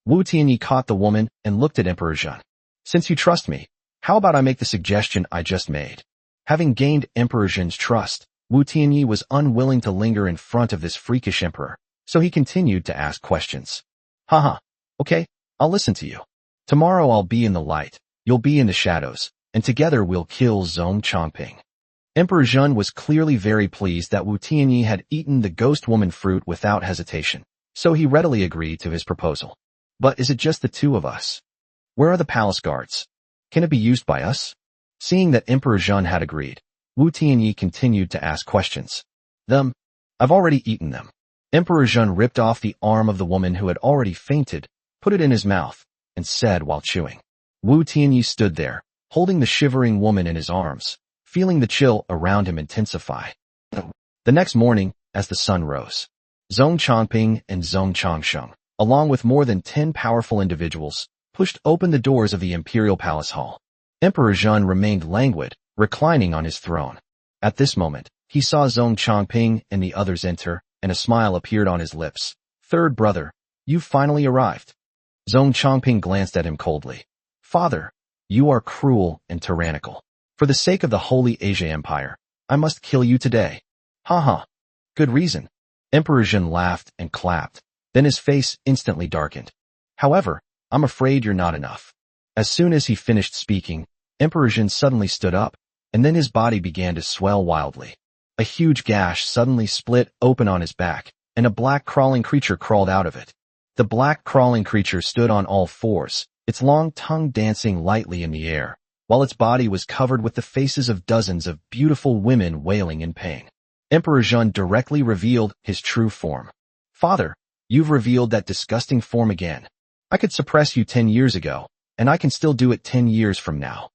Speaker 1: Wu Tianyi caught the woman and looked at Emperor Zhen. Since you trust me, how about I make the suggestion I just made? Having gained Emperor Zhen's trust, Wu Tianyi was unwilling to linger in front of this freakish emperor, so he continued to ask questions. Haha, okay, I'll listen to you. Tomorrow I'll be in the light, you'll be in the shadows, and together we'll kill Zhong Chongping. Emperor Zhen was clearly very pleased that Wu Tianyi had eaten the ghost woman fruit without hesitation, so he readily agreed to his proposal. But is it just the two of us? Where are the palace guards? Can it be used by us? Seeing that Emperor Zhen had agreed, Wu Tianyi continued to ask questions. Them? I've already eaten them. Emperor Zhen ripped off the arm of the woman who had already fainted, put it in his mouth, and said while chewing. Wu Tianyi stood there, holding the shivering woman in his arms, feeling the chill around him intensify. The next morning, as the sun rose, Zhong Chongping and Zhong Chongsheng, along with more than 10 powerful individuals, pushed open the doors of the imperial palace hall. Emperor Zhen remained languid, reclining on his throne. At this moment, he saw Zhong Chongping and the others enter, and a smile appeared on his lips. Third brother, you've finally arrived. Zhong Chongping glanced at him coldly. Father, you are cruel and tyrannical. For the sake of the Holy Asia Empire, I must kill you today. Ha. Good reason. Emperor Zhen laughed and clapped. Then his face instantly darkened. However, I'm afraid you're not enough. As soon as he finished speaking, Emperor Zhen suddenly stood up, and then his body began to swell wildly. A huge gash suddenly split open on his back, and a black crawling creature crawled out of it. The black crawling creature stood on all fours, its long tongue dancing lightly in the air, while its body was covered with the faces of dozens of beautiful women wailing in pain. Emperor Zhen directly revealed his true form. Father, you've revealed that disgusting form again. I could suppress you 10 years ago, and I can still do it 10 years from now.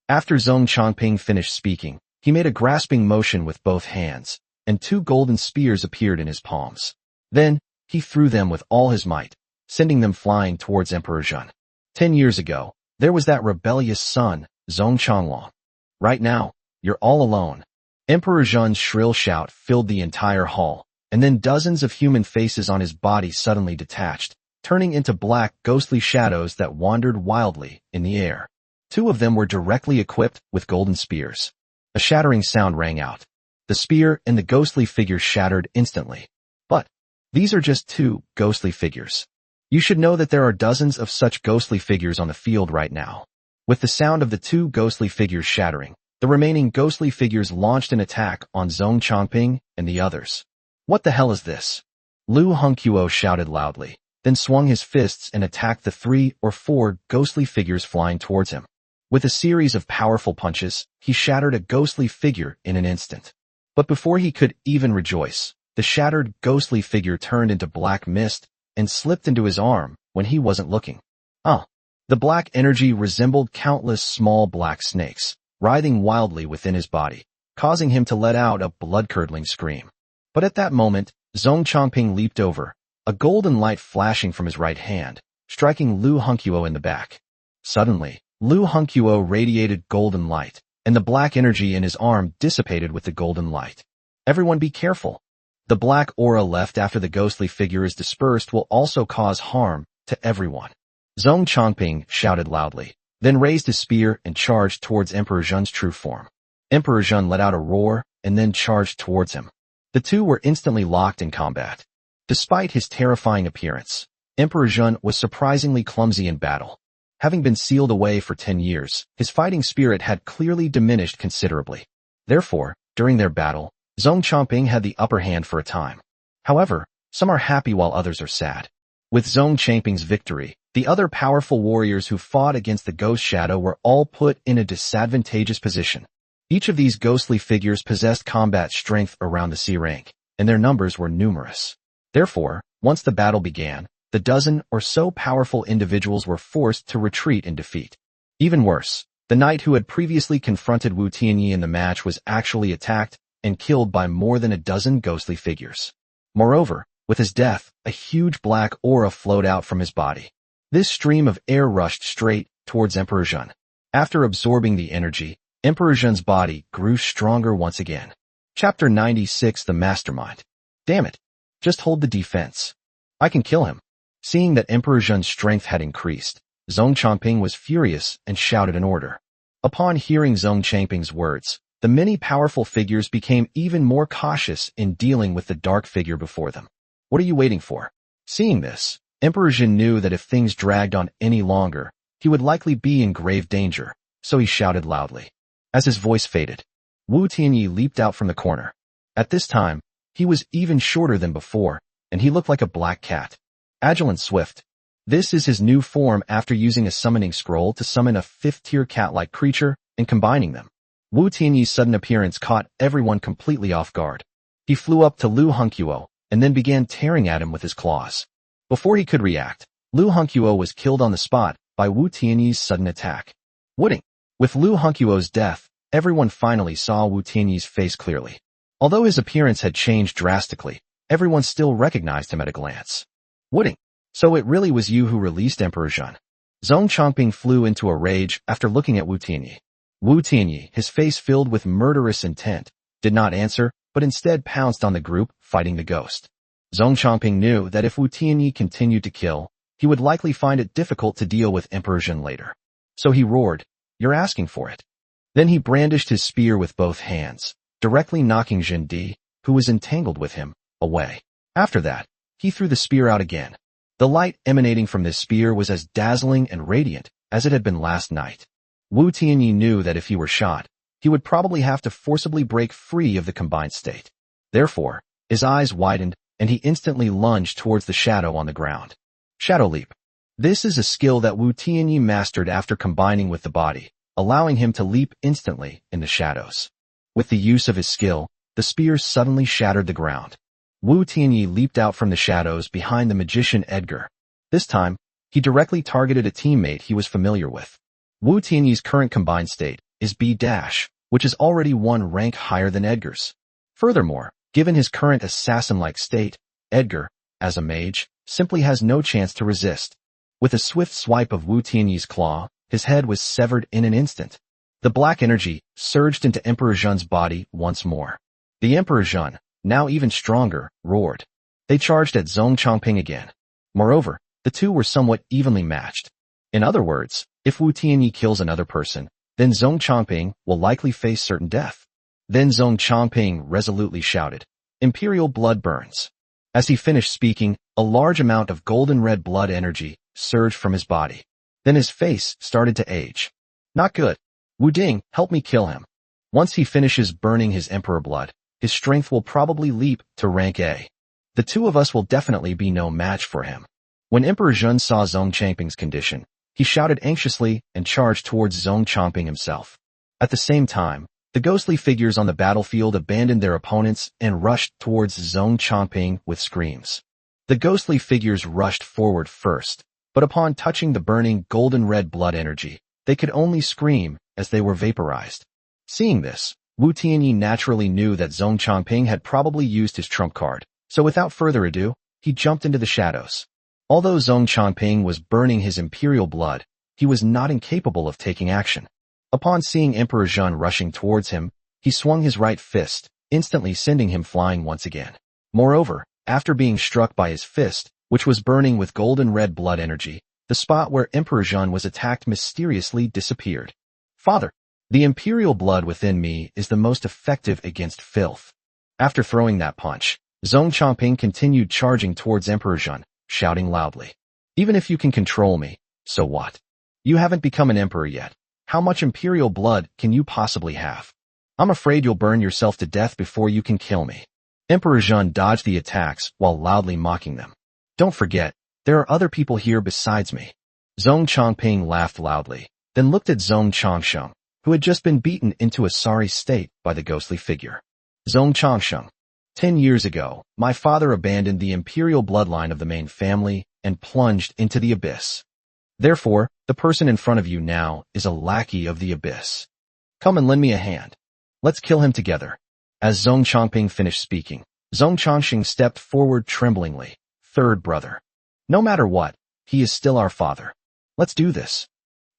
Speaker 1: After Zhong Chongping finished speaking, he made a grasping motion with both hands, and 2 golden spears appeared in his palms. Then, he threw them with all his might, sending them flying towards Emperor Zhen. 10 years ago, there was that rebellious son, Zhong Chonglong. Right now, you're all alone. Emperor Zhen's shrill shout filled the entire hall, and then dozens of human faces on his body suddenly detached, turning into black, ghostly shadows that wandered wildly in the air. 2 of them were directly equipped with golden spears. A shattering sound rang out. The spear and the ghostly figures shattered instantly. But these are just 2 ghostly figures. You should know that there are dozens of such ghostly figures on the field right now. With the sound of the 2 ghostly figures shattering, the remaining ghostly figures launched an attack on Zhong Chongping and the others. What the hell is this? Lu Hongqiu shouted loudly, then swung his fists and attacked the 3 or 4 ghostly figures flying towards him. With a series of powerful punches, he shattered a ghostly figure in an instant. But before he could even rejoice, the shattered ghostly figure turned into black mist and slipped into his arm when he wasn't looking. The black energy resembled countless small black snakes, writhing wildly within his body, causing him to let out a blood-curdling scream. But at that moment, Zhong Chongping leaped over, a golden light flashing from his right hand, striking Lu Hongqiu in the back. Suddenly, Lu Hongqiu radiated golden light, and the black energy in his arm dissipated with the golden light. Everyone be careful. The black aura left after the ghostly figure is dispersed will also cause harm to everyone. Zhong Chongping shouted loudly, then raised his spear and charged towards Emperor Zhen's true form. Emperor Zhen let out a roar and then charged towards him. The 2 were instantly locked in combat. Despite his terrifying appearance, Emperor Zhen was surprisingly clumsy in battle. Having been sealed away for 10 years, his fighting spirit had clearly diminished considerably. Therefore, during their battle, Zhong Chongping had the upper hand for a time. However, some are happy while others are sad. With Zhong Chongping's victory, the other powerful warriors who fought against the Ghost Shadow were all put in a disadvantageous position. Each of these ghostly figures possessed combat strength around the C rank, and their numbers were numerous. Therefore, once the battle began, the dozen or so powerful individuals were forced to retreat in defeat. Even worse, the knight who had previously confronted Wu Tianyi in the match was actually attacked and killed by more than a dozen ghostly figures. Moreover, with his death, a huge black aura flowed out from his body. This stream of air rushed straight towards Emperor Zhen. After absorbing the energy, Emperor Zhen's body grew stronger once again. Chapter 96: The Mastermind. Damn it. Just hold the defense. I can kill him. Seeing that Emperor Zhen's strength had increased, Zhong Changping was furious and shouted an order. Upon hearing Zhong Changping's words, the many powerful figures became even more cautious in dealing with the dark figure before them. What are you waiting for? Seeing this, Emperor Zhen knew that if things dragged on any longer, he would likely be in grave danger, so he shouted loudly. As his voice faded, Wu Tianyi leaped out from the corner. At this time, he was even shorter than before, and he looked like a black cat. Agile and swift. This is his new form after using a summoning scroll to summon a fifth-tier cat-like creature and combining them. Wu Tianyi's sudden appearance caught everyone completely off guard. He flew up to Lu Hongqiu and then began tearing at him with his claws. Before he could react, Lu Hongqiu was killed on the spot by Wu Tianyi's sudden attack. Wooting. With Lu Hongqiu's death, everyone finally saw Wu Tianyi's face clearly. Although his appearance had changed drastically, everyone still recognized him at a glance. Wooting. So it really was you who released Emperor Zhen. Zhong Changping flew into a rage after looking at Wu Tianyi. Wu Tianyi, his face filled with murderous intent, did not answer, but instead pounced on the group, fighting the ghost. Zhong Changping knew that if Wu Tianyi continued to kill, he would likely find it difficult to deal with Emperor Zhen later. So he roared, "You're asking for it." Then he brandished his spear with both hands, directly knocking Zhen Di, who was entangled with him, away. After that, he threw the spear out again. The light emanating from this spear was as dazzling and radiant as it had been last night. Wu Tianyi knew that if he were shot, he would probably have to forcibly break free of the combined state. Therefore, his eyes widened, and he instantly lunged towards the shadow on the ground. Shadow Leap. This is a skill that Wu Tianyi mastered after combining with the body, allowing him to leap instantly in the shadows. With the use of his skill, the spear suddenly shattered the ground. Wu Tianyi leaped out from the shadows behind the magician Edgar. This time, he directly targeted a teammate he was familiar with. Wu Tianyi's current combined state is B-, which is already one rank higher than Edgar's. Furthermore, given his current assassin-like state, Edgar, as a mage, simply has no chance to resist. With a swift swipe of Wu Tianyi's claw, his head was severed in an instant. The black energy surged into Emperor Zhen's body once more. The Emperor Zhen, now even stronger, roared. They charged at Zhong Changping again. Moreover, the two were somewhat evenly matched. In other words, if Wu Tianyi kills another person, then Zhong Changping will likely face certain death. Then Zhong Changping resolutely shouted, "Imperial blood burns." As he finished speaking, a large amount of golden red blood energy surged from his body. Then his face started to age. Not good. Wu Ding, help me kill him. Once he finishes burning his emperor blood, his strength will probably leap to rank A. The two of us will definitely be no match for him. When Emperor Zhen saw Zhong Changping's condition, he shouted anxiously and charged towards Zhong Changping himself. At the same time, the ghostly figures on the battlefield abandoned their opponents and rushed towards Zhong Changping with screams. The ghostly figures rushed forward first, but upon touching the burning golden red blood energy, they could only scream as they were vaporized. Seeing this, Wu Tianyi naturally knew that Zhong Changping had probably used his trump card, so without further ado, he jumped into the shadows. Although Zhong Changping was burning his imperial blood, he was not incapable of taking action. Upon seeing Emperor Zhen rushing towards him, he swung his right fist, instantly sending him flying once again. Moreover, after being struck by his fist, which was burning with golden red blood energy, the spot where Emperor Zhen was attacked mysteriously disappeared. Father, the imperial blood within me is the most effective against filth. After throwing that punch, Zhong Changping continued charging towards Emperor Zhen, shouting loudly. Even if you can control me, so what? You haven't become an emperor yet. How much imperial blood can you possibly have? I'm afraid you'll burn yourself to death before you can kill me. Emperor Zhen dodged the attacks while loudly mocking them. Don't forget, there are other people here besides me. Zhong Changping laughed loudly, then looked at Zhong Changsheng, who had just been beaten into a sorry state by the ghostly figure. Zhong Changsheng. 10 years ago, my father abandoned the imperial bloodline of the main family and plunged into the abyss. Therefore, the person in front of you now is a lackey of the abyss. Come and lend me a hand. Let's kill him together. As Zhong Chongping finished speaking, Zhong Chongqing stepped forward tremblingly. Third brother. No matter what, he is still our father. Let's do this.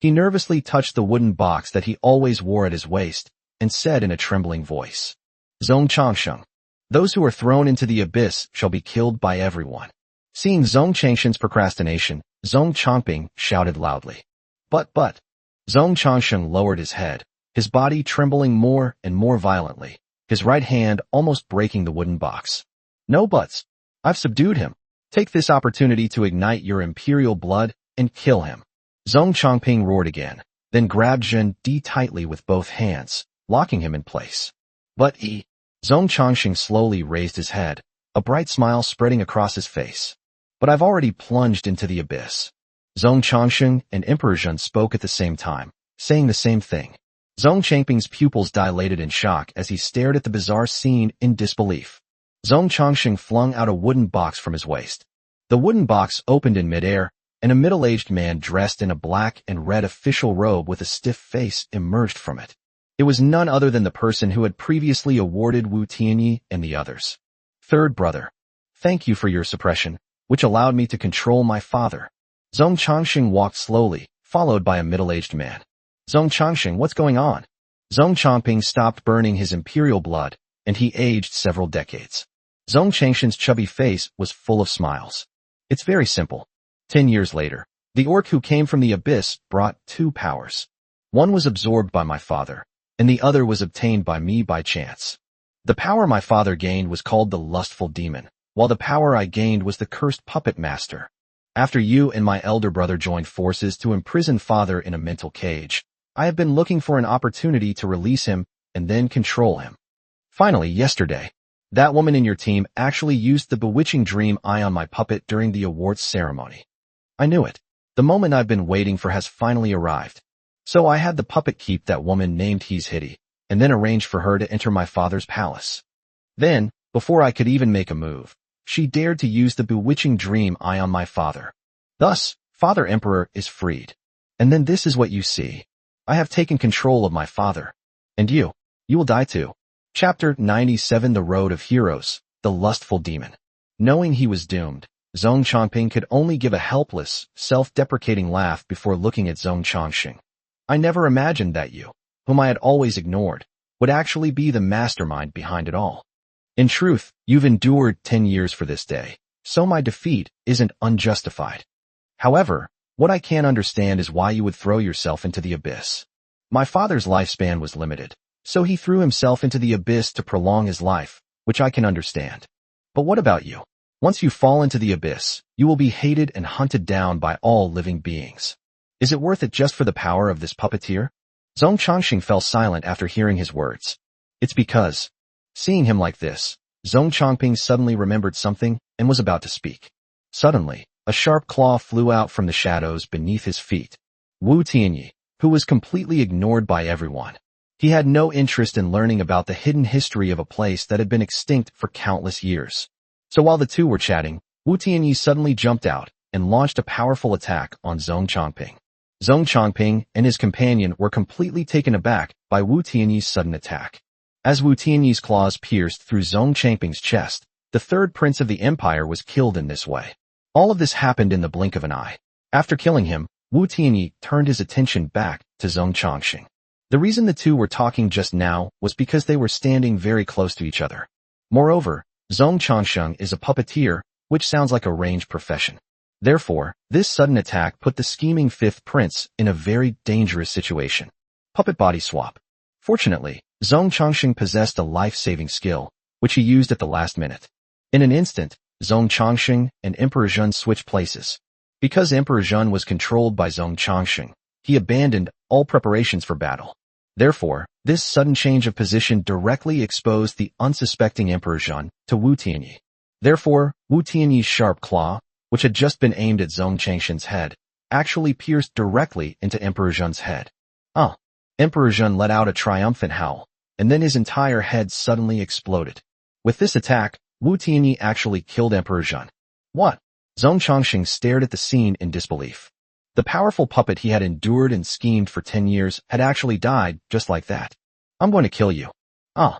Speaker 1: He nervously touched the wooden box that he always wore at his waist and said in a trembling voice, Zhong Chongsheng, those who are thrown into the abyss shall be killed by everyone. Seeing Zhong Chongsheng's procrastination, Zhong Chongping shouted loudly. But, Zhong Chongsheng lowered his head, his body trembling more and more violently, his right hand almost breaking the wooden box. No buts. I've subdued him. Take this opportunity to ignite your imperial blood and kill him. Zhong Chongping roared again, then grabbed Zhen Di tightly with both hands, locking him in place. But Zhong Chongqing slowly raised his head, a bright smile spreading across his face. But I've already plunged into the abyss. Zhong Chongqing and Emperor Zhen spoke at the same time, saying the same thing. Zhong Chongping's pupils dilated in shock as he stared at the bizarre scene in disbelief. Zhong Chongqing flung out a wooden box from his waist. The wooden box opened in midair, and a middle-aged man dressed in a black and red official robe with a stiff face emerged from it. It was none other than the person who had previously awarded Wu Tianyi and the others. Third brother. Thank you for your suppression, which allowed me to control my father. Zhong Chongqing walked slowly, followed by a middle-aged man. Zhong Chongqing, what's going on? Zhong Chongping stopped burning his imperial blood, and he aged several decades. Zhong Chongqing's chubby face was full of smiles. It's very simple. 10 years later, the orc who came from the abyss brought two powers. One was absorbed by my father, and the other was obtained by me by chance. The power my father gained was called the lustful demon, while the power I gained was the cursed puppet master. After you and my elder brother joined forces to imprison father in a mental cage, I have been looking for an opportunity to release him and then control him. Finally, yesterday, that woman in your team actually used the bewitching dream eye on my puppet during the awards ceremony. I knew it. The moment I've been waiting for has finally arrived. So I had the puppet keep that woman named He's Hitty, and then arranged for her to enter my father's palace. Then, before I could even make a move, she dared to use the bewitching dream eye on my father. Thus, Father Emperor is freed. And then this is what you see. I have taken control of my father. And you will die too. Chapter 97 The Road of Heroes, The Lustful Demon. Knowing he was doomed, Zhong Chongping could only give a helpless, self-deprecating laugh before looking at Zhong Chongqing. I never imagined that you, whom I had always ignored, would actually be the mastermind behind it all. In truth, you've endured 10 years for this day, so my defeat isn't unjustified. However, what I can't understand is why you would throw yourself into the abyss. My father's lifespan was limited, so he threw himself into the abyss to prolong his life, which I can understand. But what about you? Once you fall into the abyss, you will be hated and hunted down by all living beings. Is it worth it just for the power of this puppeteer? Zhong Chongqing fell silent after hearing his words. It's because, seeing him like this, Zhong Chongping suddenly remembered something and was about to speak. Suddenly, a sharp claw flew out from the shadows beneath his feet. Wu Tianyi, who was completely ignored by everyone. He had no interest in learning about the hidden history of a place that had been extinct for countless years. So while the two were chatting, Wu Tianyi suddenly jumped out and launched a powerful attack on Zhong Chongping. Zhong Chongping and his companion were completely taken aback by Wu Tianyi's sudden attack. As Wu Tianyi's claws pierced through Zhong Chongping's chest, the third prince of the empire was killed in this way. All of this happened in the blink of an eye. After killing him, Wu Tianyi turned his attention back to Zhong Chongqing. The reason the two were talking just now was because they were standing very close to each other. Moreover, Zhong Chongqing is a puppeteer, which sounds like a ranged profession. Therefore, this sudden attack put the scheming fifth prince in a very dangerous situation. Puppet body swap. Fortunately, Zhong Chongqing possessed a life-saving skill, which he used at the last minute. In an instant, Zhong Chongqing and Emperor Zhen switched places. Because Emperor Zhen was controlled by Zhong Chongqing, he abandoned all preparations for battle. Therefore, this sudden change of position directly exposed the unsuspecting Emperor Zhen to Wu Tianyi. Therefore, Wu Tianyi's sharp claw, which had just been aimed at Zhong Chongqing's head, actually pierced directly into Emperor Zhen's head. Emperor Zhen let out a triumphant howl, and then his entire head suddenly exploded. With this attack, Wu Tianyi actually killed Emperor Zhen. What? Zhong Chongqing stared at the scene in disbelief. The powerful puppet he had endured and schemed for 10 years had actually died just like that. I'm going to kill you. Ah!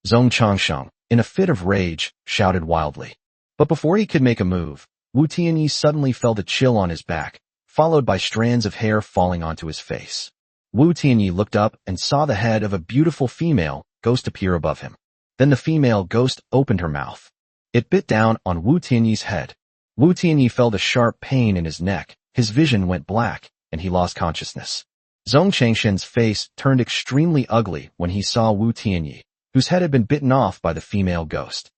Speaker 1: Zhong Chongqing, in a fit of rage, shouted wildly. But before he could make a move, Wu Tianyi suddenly felt a chill on his back, followed by strands of hair falling onto his face. Wu Tianyi looked up and saw the head of a beautiful female ghost appear above him. Then the female ghost opened her mouth. It bit down on Wu Tianyi's head. Wu Tianyi felt a sharp pain in his neck, his vision went black, and he lost consciousness. Zhong Chengxin's face turned extremely ugly when he saw Wu Tianyi, whose head had been bitten off by the female ghost.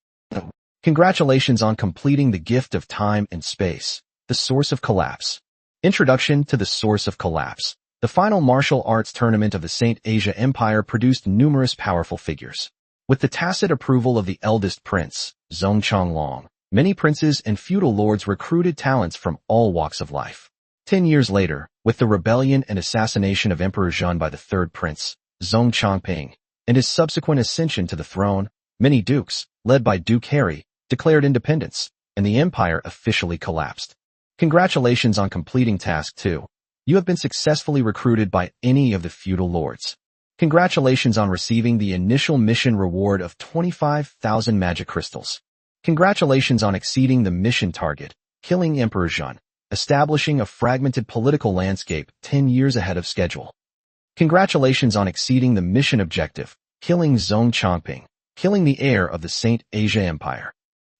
Speaker 1: Congratulations on completing the gift of time and space, the source of collapse. Introduction to the source of collapse. The final martial arts tournament of the Saint Asia Empire produced numerous powerful figures. With the tacit approval of the eldest prince, Zhong Chonglong, many princes and feudal lords recruited talents from all walks of life. 10 years later, with the rebellion and assassination of Emperor Zhen by the third prince, Zhong Chongping, and his subsequent ascension to the throne, many dukes, led by Duke Harry, declared independence, and the empire officially collapsed. Congratulations on completing Task 2. You have been successfully recruited by any of the feudal lords. Congratulations on receiving the initial mission reward of 25,000 magic crystals. Congratulations on exceeding the mission target, killing Emperor Zhen, establishing a fragmented political landscape 10 years ahead of schedule. Congratulations on exceeding the mission objective, killing Zhong Chongping, killing the heir of the Saint Asia Empire.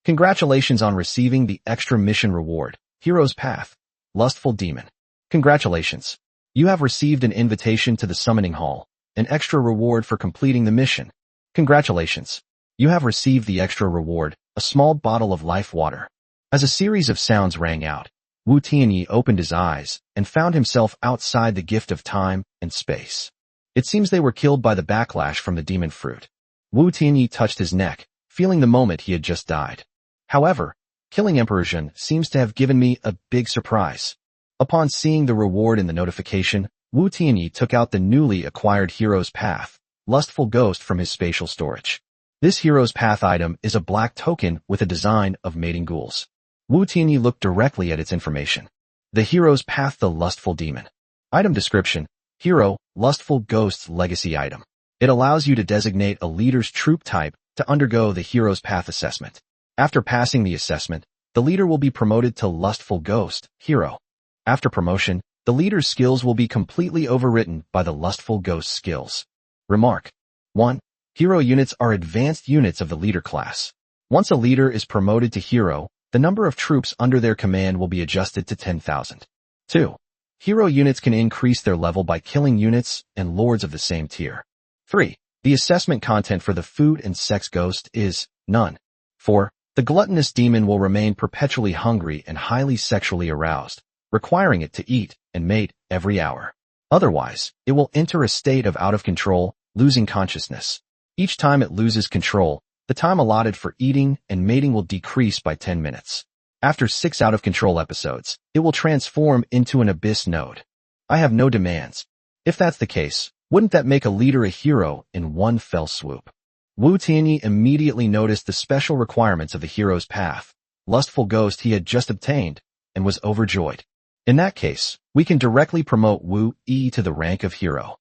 Speaker 1: Congratulations on receiving the extra mission reward, Hero's Path, Lustful Demon. Congratulations. You have received an invitation to the Summoning Hall, an extra reward for completing the mission. Congratulations. You have received the extra reward, a small bottle of life water. As a series of sounds rang out, Wu Tianyi opened his eyes and found himself outside the gift of time and space. It seems they were killed by the backlash from the demon fruit. Wu Tianyi touched his neck, feeling the moment he had just died. However, killing Emperor Zhen seems to have given me a big surprise. Upon seeing the reward in the notification, Wu Tianyi took out the newly acquired Hero's Path, Lustful Ghost from his spatial storage. This Hero's Path item is a black token with a design of mating ghouls. Wu Tianyi looked directly at its information. The Hero's Path, the Lustful Demon. Item description: Hero, Lustful Ghost's legacy item. It allows you to designate a leader's troop type to undergo the Hero's Path assessment. After passing the assessment, the leader will be promoted to Lustful Ghost, Hero. After promotion, the leader's skills will be completely overwritten by the Lustful Ghost skills. Remark: 1. Hero units are advanced units of the leader class. Once a leader is promoted to Hero, the number of troops under their command will be adjusted to 10,000. 2. Hero units can increase their level by killing units and lords of the same tier. 3. The assessment content for the food and sex ghost is none. 4. The gluttonous demon will remain perpetually hungry and highly sexually aroused, requiring it to eat and mate every hour. Otherwise, it will enter a state of out of control, losing consciousness. Each time it loses control, the time allotted for eating and mating will decrease by 10 minutes. After 6 out-of-control episodes, it will transform into an abyss node. I have no demands. If that's the case, wouldn't that make a leader a hero in one fell swoop? Wu Tianyi immediately noticed the special requirements of the Hero's Path, Lustful Ghost he had just obtained, and was overjoyed. In that case, we can directly promote Wu Yi to the rank of hero.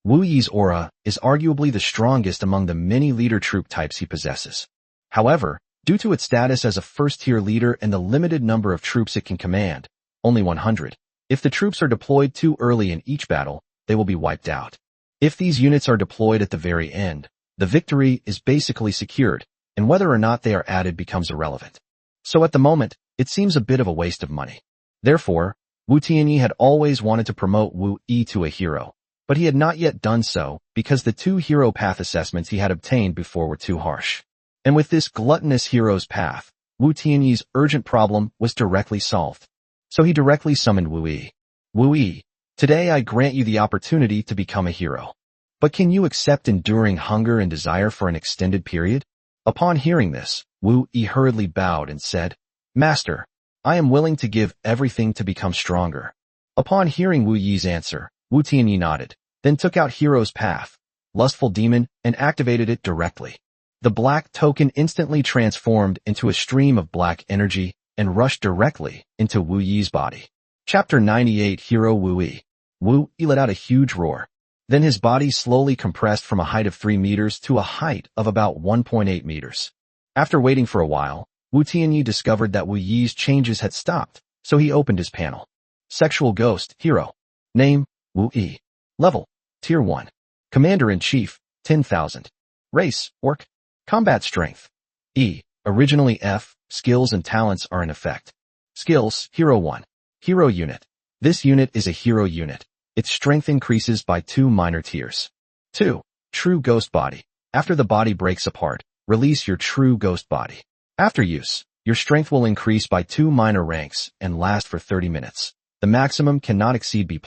Speaker 1: Wu Yi's aura is arguably the strongest among the many leader troop types he possesses. However, due to its status as a first-tier leader and the limited number of troops it can command, only 100, if the troops are deployed too early in each battle, they will be wiped out. If these units are deployed at the very end, the victory is basically secured, and whether or not they are added becomes irrelevant. So at the moment, it seems a bit of a waste of money. Therefore, Wu Tianyi had always wanted to promote Wu Yi to a hero, but he had not yet done so because the 2 hero path assessments he had obtained before were too harsh. And with this gluttonous hero's path, Wu Tianyi's urgent problem was directly solved. So he directly summoned Wu Yi. Wu Yi, today I grant you the opportunity to become a hero. But can you accept enduring hunger and desire for an extended period? Upon hearing this, Wu Yi hurriedly bowed and said, Master, I am willing to give everything to become stronger. Upon hearing Wu Yi's answer, Wu Tianyi nodded, then took out Hero's Path, Lustful Demon, and activated it directly. The black token instantly transformed into a stream of black energy and rushed directly into Wu Yi's body. Chapter 98 Hero Wu Yi. Wu Yi let out a huge roar. Then his body slowly compressed from a height of 3 meters to a height of about 1.8 meters. After waiting for a while, Wu Tianyi discovered that Wu Yi's changes had stopped, so he opened his panel. Sexual Ghost, Hero. Name, Wu Yi. Level, Tier 1. Commander-in-Chief, 10,000. Race, Orc. Combat Strength, E. Originally F. Skills and talents are in effect. Skills, Hero 1. Hero Unit. This unit is a hero unit. Its strength increases by 2 minor tiers. 2. True Ghost Body. After the body breaks apart, release your true ghost body. After use, your strength will increase by 2 minor ranks and last for 30 minutes. The maximum cannot exceed B+.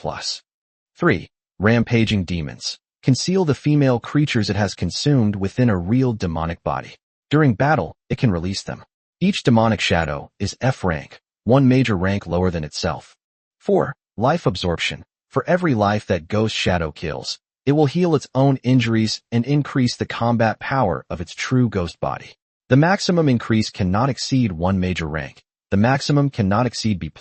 Speaker 1: 3. Rampaging Demons. Conceal the female creatures it has consumed within a real demonic body. During battle, it can release them. Each demonic shadow is F rank, 1 major rank lower than itself. 4. Life Absorption. For every life that ghost shadow kills, it will heal its own injuries and increase the combat power of its true ghost body. The maximum increase cannot exceed 1 major rank. The maximum cannot exceed B+.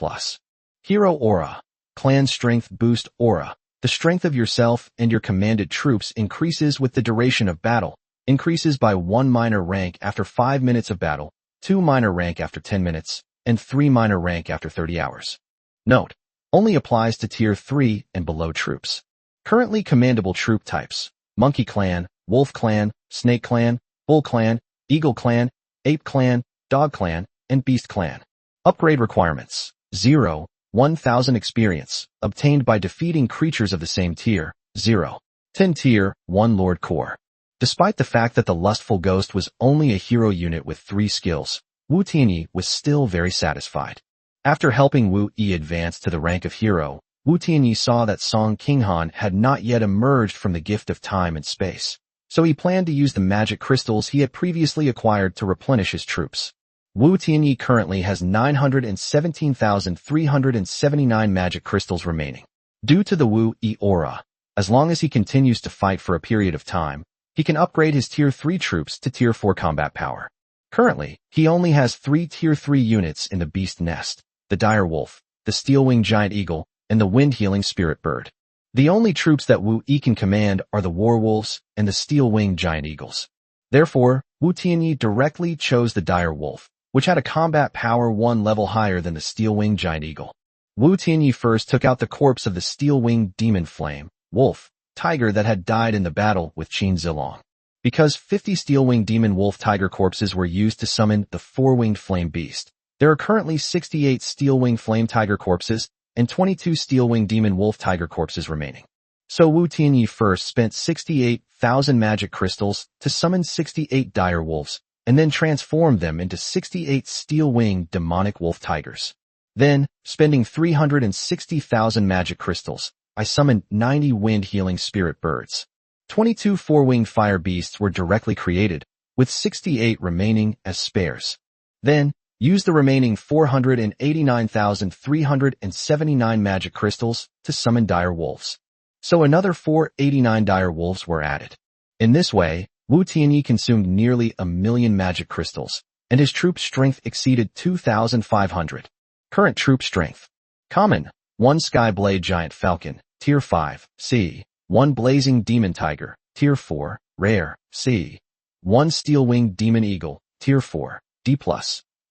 Speaker 1: Hero Aura. Clan Strength Boost Aura. The strength of yourself and your commanded troops increases with the duration of battle, increases by 1 minor rank after 5 minutes of battle, 2 minor rank after 10 minutes, and 3 minor rank after 30 hours. Note: only applies to Tier 3 and below troops. Currently commandable troop types: Monkey Clan, Wolf Clan, Snake Clan, Bull Clan, Eagle Clan, Ape Clan, Dog Clan, and Beast Clan. Upgrade requirements: 0. 1000 experience, obtained by defeating creatures of the same tier, 0. 10 tier, 1 Lord Core. Despite the fact that the Lustful Ghost was only a hero unit with 3 skills, Wu Tianyi was still very satisfied. After helping Wu Yi advance to the rank of hero, Wu Tianyi saw that Song Qinghan had not yet emerged from the gift of time and space, so he planned to use the magic crystals he had previously acquired to replenish his troops. Wu Tianyi currently has 917,379 magic crystals remaining. Due to the Wu Yi aura, as long as he continues to fight for a period of time, he can upgrade his Tier 3 troops to Tier 4 combat power. Currently, he only has 3 Tier 3 units in the Beast Nest: the Dire Wolf, the Steel-Winged Giant Eagle, and the Wind-Healing Spirit Bird. The only troops that Wu Yi can command are the Warwolves and the Steel-Winged Giant Eagles. Therefore, Wu Tianyi directly chose the Dire Wolf, which had a combat power 1 level higher than the Steel-Winged Giant Eagle. Wu Tianyi first took out the corpse of the Steel-Winged Demon Flame, Wolf, Tiger that had died in the battle with Qin Zilong. Because 50 Steel-Winged Demon Wolf Tiger corpses were used to summon the 4-Winged Flame Beast, there are currently 68 Steel-Winged Flame Tiger corpses and 22 Steel-Winged Demon Wolf Tiger corpses remaining. So Wu Tianyi first spent 68,000 magic crystals to summon 68 Dire Wolves, and then transformed them into 68 Steel-Winged Demonic Wolf Tigers. Then, spending 360,000 magic crystals, I summoned 90 Wind-Healing Spirit Birds. 22 4-Winged Fire Beasts were directly created, with 68 remaining as spares. Then, use the remaining 489,379 magic crystals to summon Dire Wolves. So another 489 Dire Wolves were added. In this way, Wu Tianyi consumed nearly 1,000,000 magic crystals, and his troop strength exceeded 2,500. Current troop strength: Common, 1 Skyblade Giant Falcon, Tier 5, C. 1 Blazing Demon Tiger, Tier 4, Rare, C. 1 Steel-Winged Demon Eagle, Tier 4, D+.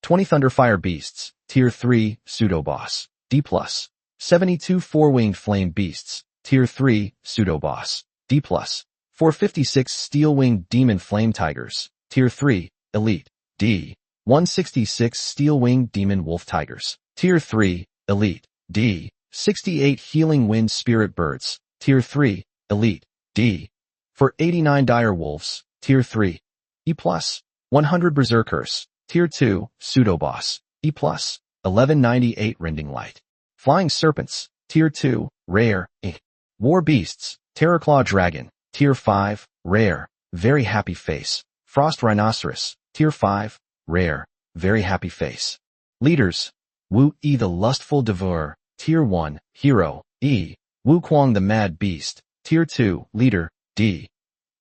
Speaker 1: 20 Thunderfire Beasts, Tier 3, Pseudo-Boss, D+. 72 4-Winged Flame Beasts, Tier 3, Pseudo-Boss, D+. 456 Steel-Winged Demon Flame Tigers, Tier 3, Elite, D. 166 Steel-Winged Demon Wolf Tigers, Tier 3, Elite, D. 68 Healing Wind Spirit Birds, Tier 3, Elite, D. For 89 Dire Wolves, Tier 3, E+. 100 Berserkers, Tier 2, Pseudo-Boss, E+. 1198 Rending Light. Flying Serpents, Tier 2, Rare, E. War Beasts, Terrorclaw Dragon, Tier 5, Rare, Very Happy Face. Frost Rhinoceros, Tier 5, Rare, Very Happy Face. Leaders: Wu Yi the Lustful Devourer, Tier 1, Hero, E. Wu Kuang the Mad Beast, Tier 2, Leader, D.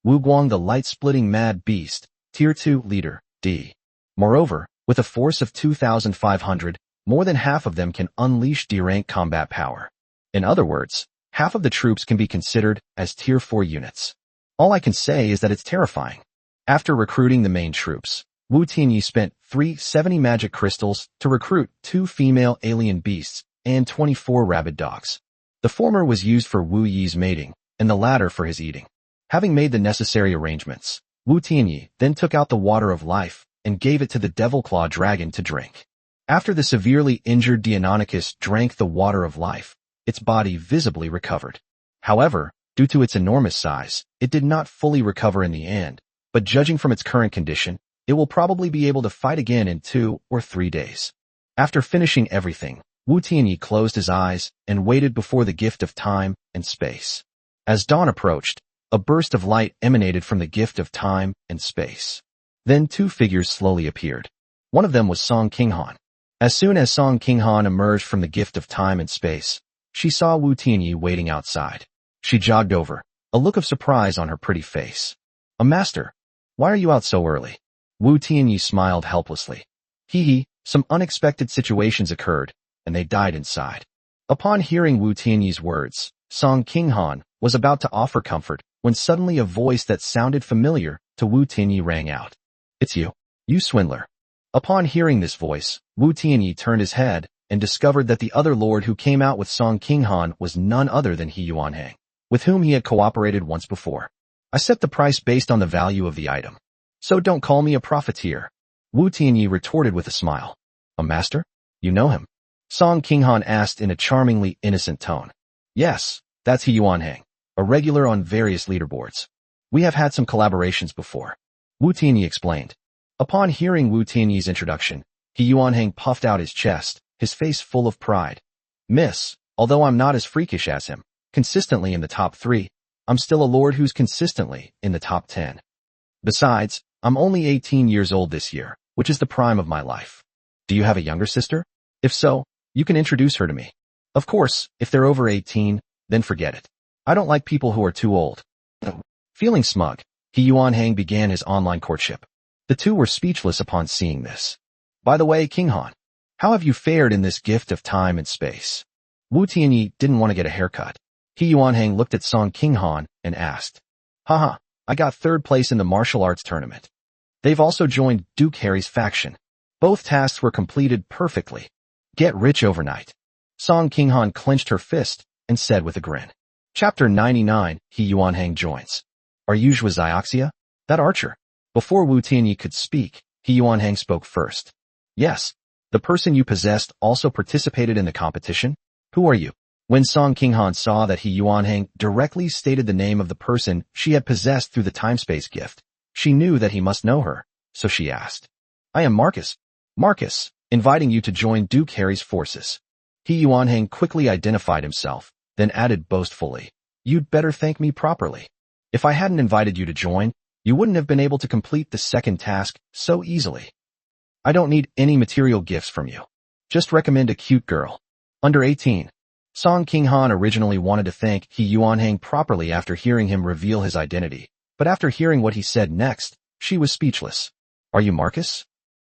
Speaker 1: Wu Guang the Light-Splitting Mad Beast, Tier 2 Leader, D. Moreover, with a force of 2,500, more than half of them can unleash D-rank combat power. In other words, half of the troops can be considered as Tier 4 units. All I can say is that it's terrifying. After recruiting the main troops, Wu Tianyi spent 370 magic crystals to recruit 2 female alien beasts and 24 rabid dogs. The former was used for Wu Yi's mating, and the latter for his eating. Having made the necessary arrangements, Wu Tianyi then took out the water of life and gave it to the Devil Claw dragon to drink. After the severely injured Deinonychus drank the water of life, its body visibly recovered. However, due to its enormous size, it did not fully recover in the end, but judging from its current condition, it will probably be able to fight again in 2 or 3 days. After finishing everything, Wu Tianyi closed his eyes and waited before the gift of time and space. As dawn approached, a burst of light emanated from the gift of time and space. Then 2 figures slowly appeared. One of them was Song Qinghan. As soon as Song Qinghan emerged from the gift of time and space, she saw Wu Tianyi waiting outside. She jogged over, a look of surprise on her pretty face. "A master, why are you out so early?" Wu Tianyi smiled helplessly. Hee, some unexpected situations occurred, and they died inside. Upon hearing Wu Tianyi's words, Song Qinghan was about to offer comfort when suddenly a voice that sounded familiar to Wu Tianyi rang out. "It's you, you swindler." Upon hearing this voice, Wu Tianyi turned his head and discovered that the other lord who came out with Song Qinghan was none other than He Yuanhang, with whom he had cooperated once before. "I set the price based on the value of the item. So don't call me a profiteer," Wu Tianyi retorted with a smile. "A master? You know him?" Song Qinghan asked in a charmingly innocent tone. "Yes, that's He Yuanhang, a regular on various leaderboards. We have had some collaborations before," Wu Tianyi explained. Upon hearing Wu Tianyi's introduction, He Yuanhang puffed out his chest, his face full of pride. "Miss, although I'm not as freakish as him, consistently in the top 3, I'm still a lord who's consistently in the top 10. Besides, I'm only 18 years old this year, which is the prime of my life. Do you have a younger sister? If so, you can introduce her to me. Of course, if they're over 18, then forget it. I don't like people who are too old." Feeling smug, He Yuanhang began his online courtship. The two were speechless upon seeing this. "By the way, Qinghan, how have you fared in this gift of time and space?" Wu Tianyi didn't want to get a haircut. He Yuanhang looked at Song Qinghan and asked. "Haha, I got 3rd place in the martial arts tournament. They've also joined Duke Harry's faction. Both tasks were completed perfectly. Get rich overnight." Song Qinghan clenched her fist and said with a grin. Chapter 99, He Yuanhang joins. "Are you Zhua Zioxia? That archer?" Before Wu Tianyi could speak, He Yuanhang spoke first. "Yes. The person you possessed also participated in the competition? Who are you?" When Song Qinghan saw that He Yuanhang directly stated the name of the person she had possessed through the time-space gift, she knew that he must know her, so she asked. "I am Marcus. Marcus, inviting you to join Duke Harry's forces." He Yuanhang quickly identified himself, then added boastfully, "You'd better thank me properly. If I hadn't invited you to join, you wouldn't have been able to complete the 2nd task so easily. I don't need any material gifts from you. Just recommend a cute girl. Under 18. Song Qinghan originally wanted to thank He Yuanhang properly after hearing him reveal his identity, but after hearing what he said next, she was speechless. "Are you Marcus?"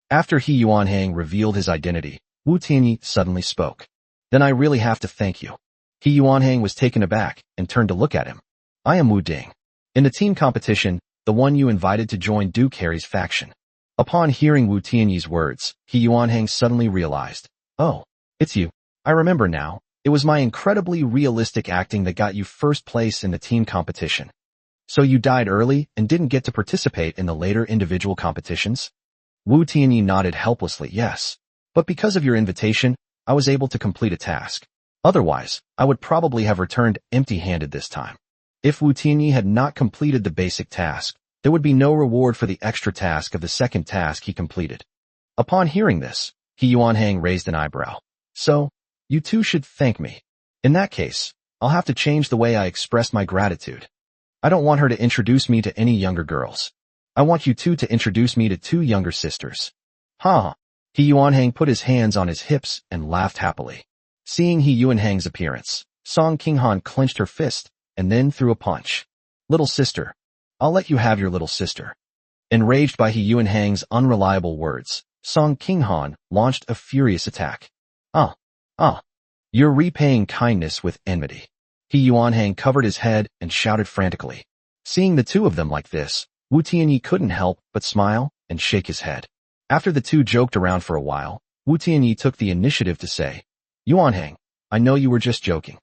Speaker 1: After He Yuanhang revealed his identity, Wu Tianyi suddenly spoke. "Then I really have to thank you." He Yuanhang was taken aback and turned to look at him. "I am Wu Ding. In the team competition, the one you invited to join Duke Harry's faction." Upon hearing Wu Tianyi's words, He Yuanhang suddenly realized, "Oh, it's you. I remember now. It was my incredibly realistic acting that got you 1st place in the team competition. So you died early and didn't get to participate in the later individual competitions?" Wu Tianyi nodded helplessly, "Yes. But because of your invitation, I was able to complete a task. Otherwise, I would probably have returned empty-handed this time." If Wu Tianyi had not completed the basic task, there would be no reward for the extra task of the 2nd task he completed. Upon hearing this, He Yuanhang raised an eyebrow. "So, you two should thank me. In that case, I'll have to change the way I express my gratitude. I don't want her to introduce me to any younger girls. I want you two to introduce me to 2 younger sisters." "Ha!" He Yuanhang put his hands on his hips and laughed happily. Seeing He Yuanhang's appearance, Song Qinghan clenched her fist and then threw a punch. "Little sister. I'll let you have your little sister." Enraged by He Yuanhang's unreliable words, Song Qinghan launched a furious attack. Ah, ah, you're repaying kindness with enmity. He Yuanhang covered his head and shouted frantically. Seeing the two of them like this, Wu Tianyi couldn't help but smile and shake his head. After the two joked around for a while, Wu Tianyi took the initiative to say, Yuanhang, I know you were just joking.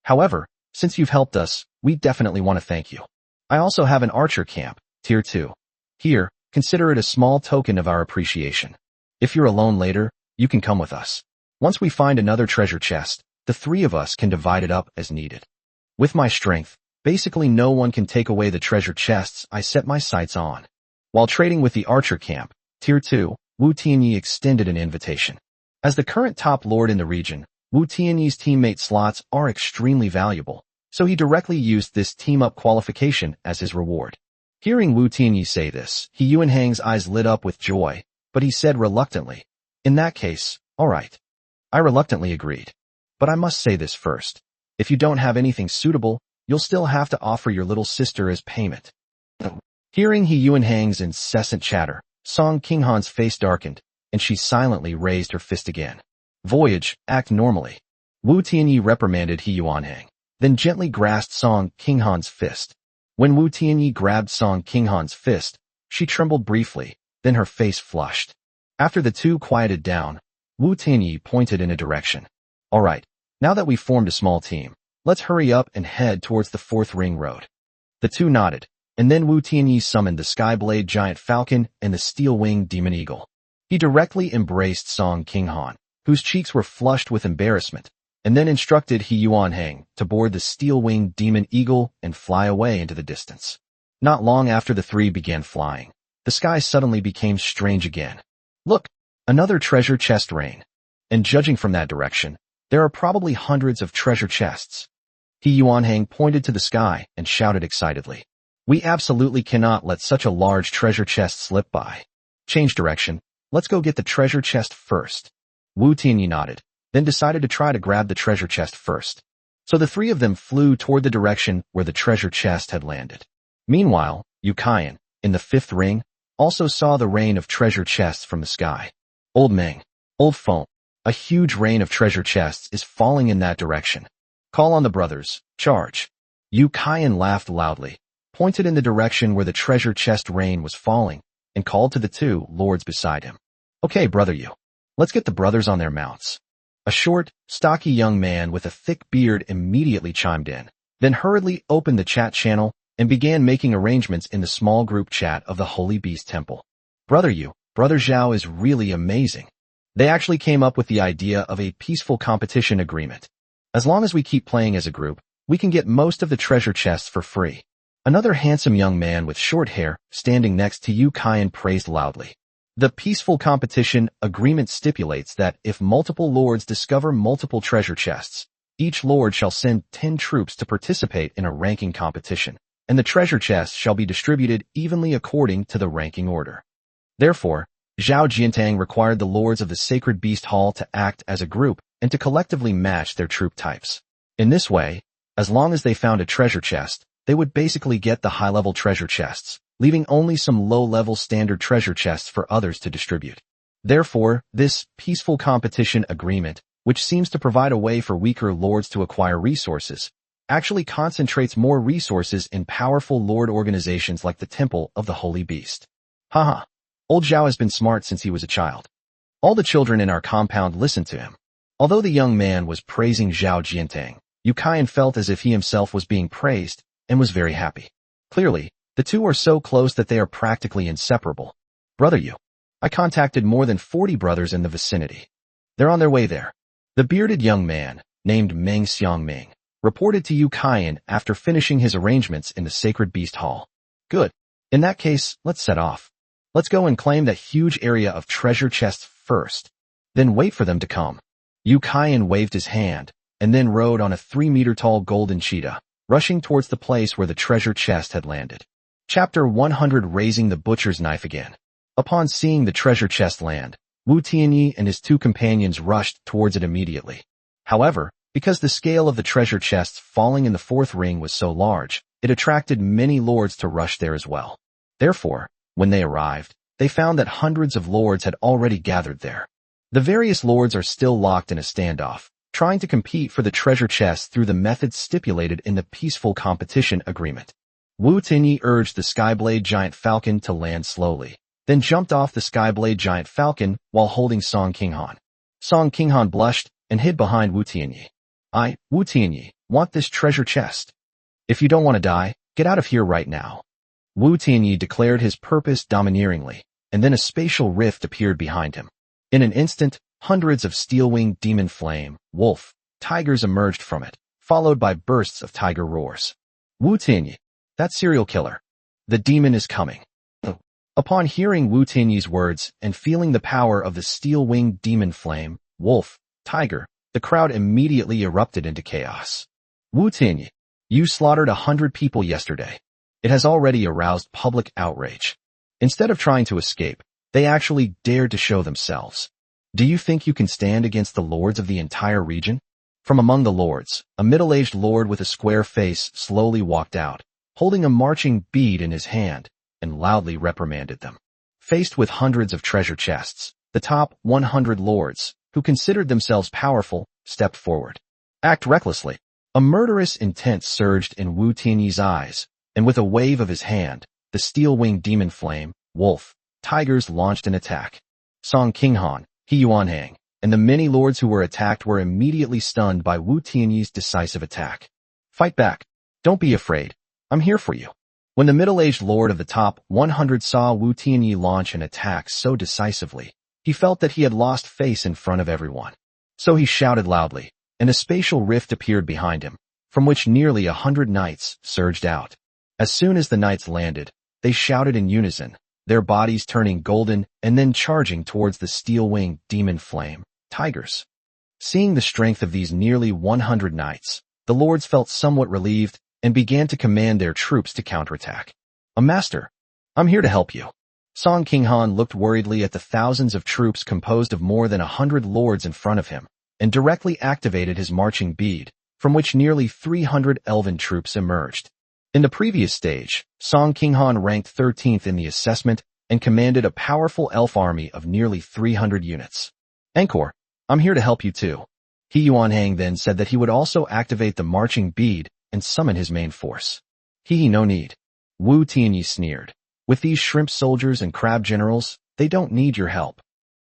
Speaker 1: However, since you've helped us, we definitely want to thank you. I also have an archer camp, Tier 2. Here, consider it a small token of our appreciation. If you're alone later, you can come with us. Once we find another treasure chest, the three of us can divide it up as needed. With my strength, basically no one can take away the treasure chests I set my sights on. While trading with the archer camp, Tier 2, Wu Tianyi extended an invitation. As the current top lord in the region, Wu Tianyi's teammate slots are extremely valuable, so he directly used this team-up qualification as his reward. Hearing Wu Tianyi say this, He Yuanhang's eyes lit up with joy, but he said reluctantly, in that case, all right. I reluctantly agreed. But I must say this first. If you don't have anything suitable, you'll still have to offer your little sister as payment. Hearing He Yuanhang's incessant chatter, Song Qinghan's face darkened, and she silently raised her fist again. Voyage, act normally. Wu Tianyi reprimanded He Yuanhang, then gently grasped Song Qinghan's fist. When Wu Tianyi grabbed Song Qinghan's fist, she trembled briefly, then her face flushed. After the two quieted down, Wu Tianyi pointed in a direction. All right, now that we've formed a small team, let's hurry up and head towards the 4th ring road. The two nodded, and then Wu Tianyi summoned the Skyblade Giant Falcon and the Steel-Winged Demon Eagle. He directly embraced Song Qinghan, whose cheeks were flushed with embarrassment, and then instructed He Yuanhang to board the Steel-Winged Demon Eagle and fly away into the distance. Not long after the three began flying, the sky suddenly became strange again. Look, another treasure chest rain. And judging from that direction, there are probably hundreds of treasure chests. He Yuanhang pointed to the sky and shouted excitedly. We absolutely cannot let such a large treasure chest slip by. Change direction. Let's go get the treasure chest first. Wu Tianyi nodded, then decided to try to grab the treasure chest first. So the three of them flew toward the direction where the treasure chest had landed. Meanwhile, Yu Kaiyan, in the 5th ring, also saw the rain of treasure chests from the sky. Old Meng, Old Phone, a huge rain of treasure chests is falling in that direction. Call on the brothers, charge. Yu Kaiyan laughed loudly, pointed in the direction where the treasure chest rain was falling, and called to the two lords beside him. Okay, brother Yu. Let's get the brothers on their mounts. A short, stocky young man with a thick beard immediately chimed in, then hurriedly opened the chat channel and began making arrangements in the small group chat of the Holy Beast Temple. Brother Yu, Brother Zhao is really amazing. They actually came up with the idea of a peaceful competition agreement. As long as we keep playing as a group, we can get most of the treasure chests for free. Another handsome young man with short hair, standing next to Yu Kaiyan, praised loudly. The peaceful competition agreement stipulates that if multiple lords discover multiple treasure chests, each lord shall send 10 troops to participate in a ranking competition, and the treasure chests shall be distributed evenly according to the ranking order. Therefore, Zhao Jiantang required the lords of the Sacred Beast Hall to act as a group and to collectively match their troop types. In this way, as long as they found a treasure chest, they would basically get the high-level treasure chests, leaving only some low-level standard treasure chests for others to distribute. Therefore, this peaceful competition agreement, which seems to provide a way for weaker lords to acquire resources, actually concentrates more resources in powerful lord organizations like the Temple of the Holy Beast. Haha. Old Zhao has been smart since he was a child. All the children in our compound listened to him. Although the young man was praising Zhao Jiantang, Yu Kaiyan felt as if he himself was being praised and was very happy. Clearly, the two are so close that they are practically inseparable. Brother Yu, I contacted more than 40 brothers in the vicinity. They're on their way there. The bearded young man, named Meng Xiangming, reported to Yu Kaiyan after finishing his arrangements in the Sacred Beast Hall. Good. In that case, let's set off. Let's go and claim that huge area of treasure chests first, then wait for them to come. Yu Kaiyan waved his hand, and then rode on a 3-meter-tall golden cheetah, rushing towards the place where the treasure chest had landed. Chapter 100 Raising the Butcher's Knife Again. Upon seeing the treasure chest land, Wu Tianyi and his two companions rushed towards it immediately. However, because the scale of the treasure chests falling in the 4th ring was so large, it attracted many lords to rush there as well. Therefore, When they arrived, they found that hundreds of lords had already gathered there. The various lords are still locked in a standoff, trying to compete for the treasure chest through the methods stipulated in the peaceful competition agreement. Wu Tinyi urged the Skyblade Giant Falcon to land slowly, then jumped off the Skyblade Giant Falcon while holding Song Qinghan. Song Qinghan blushed and hid behind Wu Tianyi. Wu Tianyi, want this treasure chest. If you don't want to die, get out of here right now. Wu Tianyi declared his purpose domineeringly, and then a spatial rift appeared behind him. In an instant, hundreds of steel-winged demon flame, wolf, tigers emerged from it, followed by bursts of tiger roars. Wu Tianyi, that serial killer. The demon is coming. Upon hearing Wu Tianyi's words and feeling the power of the steel-winged demon flame, wolf, tiger, the crowd immediately erupted into chaos. Wu Tianyi, you slaughtered 100 people yesterday. It has already aroused public outrage. Instead of trying to escape, they actually dared to show themselves. Do you think you can stand against the lords of the entire region? From among the lords, a middle-aged lord with a square face slowly walked out, holding a marching bead in his hand, and loudly reprimanded them. Faced with hundreds of treasure chests, the top 100 lords, who considered themselves powerful, stepped forward. Act recklessly. A murderous intent surged in Wu Tianyi's eyes, and with a wave of his hand, the steel-winged demon flame, wolf, tigers launched an attack. Song Qinghan, He Yuanhang, and the many lords who were attacked were immediately stunned by Wu Tianyi's decisive attack. Fight back. Don't be afraid. I'm here for you. When the middle-aged lord of the top 100 saw Wu Tianyi launch an attack so decisively, he felt that he had lost face in front of everyone. So he shouted loudly, and a spatial rift appeared behind him, from which nearly 100 knights surged out. As soon as the knights landed, they shouted in unison, their bodies turning golden and then charging towards the steel-winged demon flame, tigers. Seeing the strength of these nearly 100 knights, the lords felt somewhat relieved and began to command their troops to counterattack. Master, I'm here to help you. Song Qinghan looked worriedly at the thousands of troops composed of more than 100 lords in front of him, and directly activated his marching bead, from which nearly 300 elven troops emerged. In the previous stage, Song Qinghan ranked 13th in the assessment and commanded a powerful elf army of nearly 300 units. Encore, I'm here to help you too. He Yuanhang then said that he would also activate the marching bead and summon his main force. No need. Wu Tianyi sneered. With these shrimp soldiers and crab generals, they don't need your help.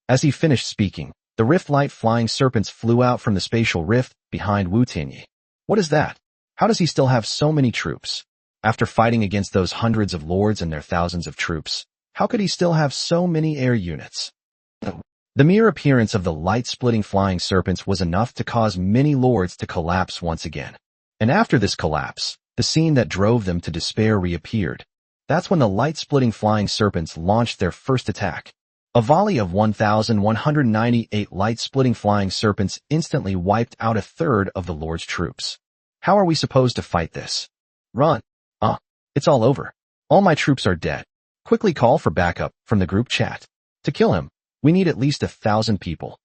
Speaker 1: As he finished speaking, the rift-light flying serpents flew out from the spatial rift behind Wu Tianyi. What is that? How does he still have so many troops? After fighting against those hundreds of lords and their thousands of troops, how could he still have so many air units? The mere appearance of the light-splitting flying serpents was enough to cause many lords to collapse once again. And after this collapse, the scene that drove them to despair reappeared. That's when the light-splitting flying serpents launched their first attack. A volley of 1,198 light-splitting flying serpents instantly wiped out a third of the lord's troops. How are we supposed to fight this? Run. It's all over. All my troops are dead. Quickly call for backup from the group chat. To kill him, we need at least 1,000 people.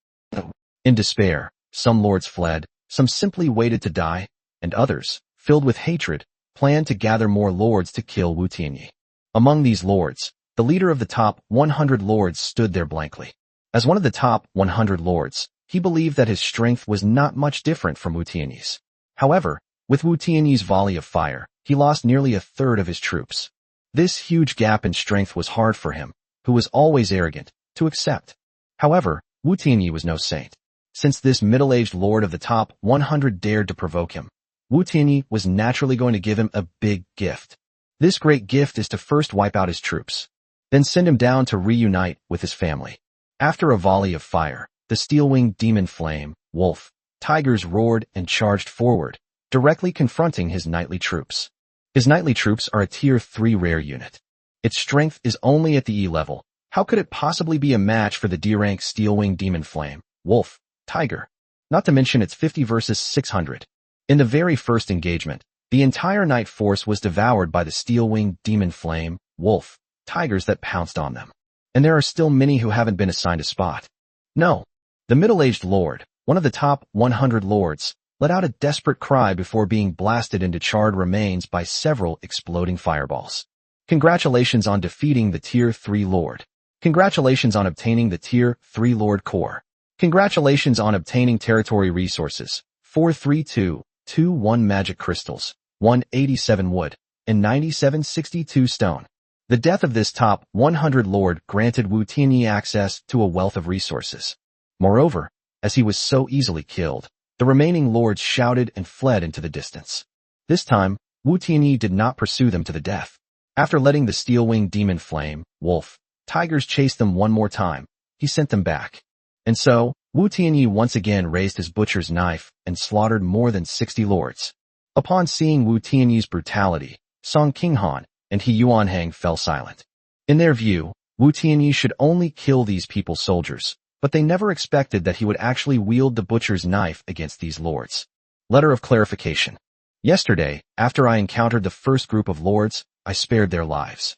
Speaker 1: In despair, some lords fled, some simply waited to die, and others, filled with hatred, planned to gather more lords to kill Wu Tianyi. Among these lords, the leader of the top 100 lords stood there blankly. As one of the top 100 lords, he believed that his strength was not much different from Wu Tianyi's. However, with Wu Tianyi's volley of fire, he lost nearly a third of his troops. This huge gap in strength was hard for him, who was always arrogant, to accept. However, Wu Tianyi was no saint. Since this middle-aged lord of the top 100 dared to provoke him, Wu Tianyi was naturally going to give him a big gift. This great gift is to first wipe out his troops, then send him down to reunite with his family. After a volley of fire, the steel-winged demon flame, wolf, tigers roared and charged forward, directly confronting his knightly troops. His knightly troops are a tier 3 rare unit. Its strength is only at the E level. How could it possibly be a match for the D-rank steel-winged demon flame, wolf, tiger? Not to mention its 50 versus 600. In the very first engagement, the entire knight force was devoured by the steel-winged demon flame, wolf, tigers that pounced on them. And there are still many who haven't been assigned a spot. No. The middle-aged lord, one of the top 100 lords, let out a desperate cry before being blasted into charred remains by several exploding fireballs. Congratulations on defeating the Tier 3 Lord. Congratulations on obtaining the Tier 3 Lord Core. Congratulations on obtaining territory resources, 43221 magic crystals, 187 wood, and 9762 stone. The death of this top 100 lord granted Wu Tianyi access to a wealth of resources. Moreover, as he was so easily killed, the remaining lords shouted and fled into the distance. This time, Wu Tianyi did not pursue them to the death. After letting the steel-winged demon flame, wolf, tigers chase them one more time, he sent them back. And so, Wu Tianyi once again raised his butcher's knife and slaughtered more than 60 lords. Upon seeing Wu Tianyi's brutality, Song Qinghan and He Yuanhang fell silent. In their view, Wu Tianyi should only kill these people's soldiers, but they never expected that he would actually wield the butcher's knife against these lords. Letter of clarification. Yesterday, after I encountered the first group of lords, I spared their lives.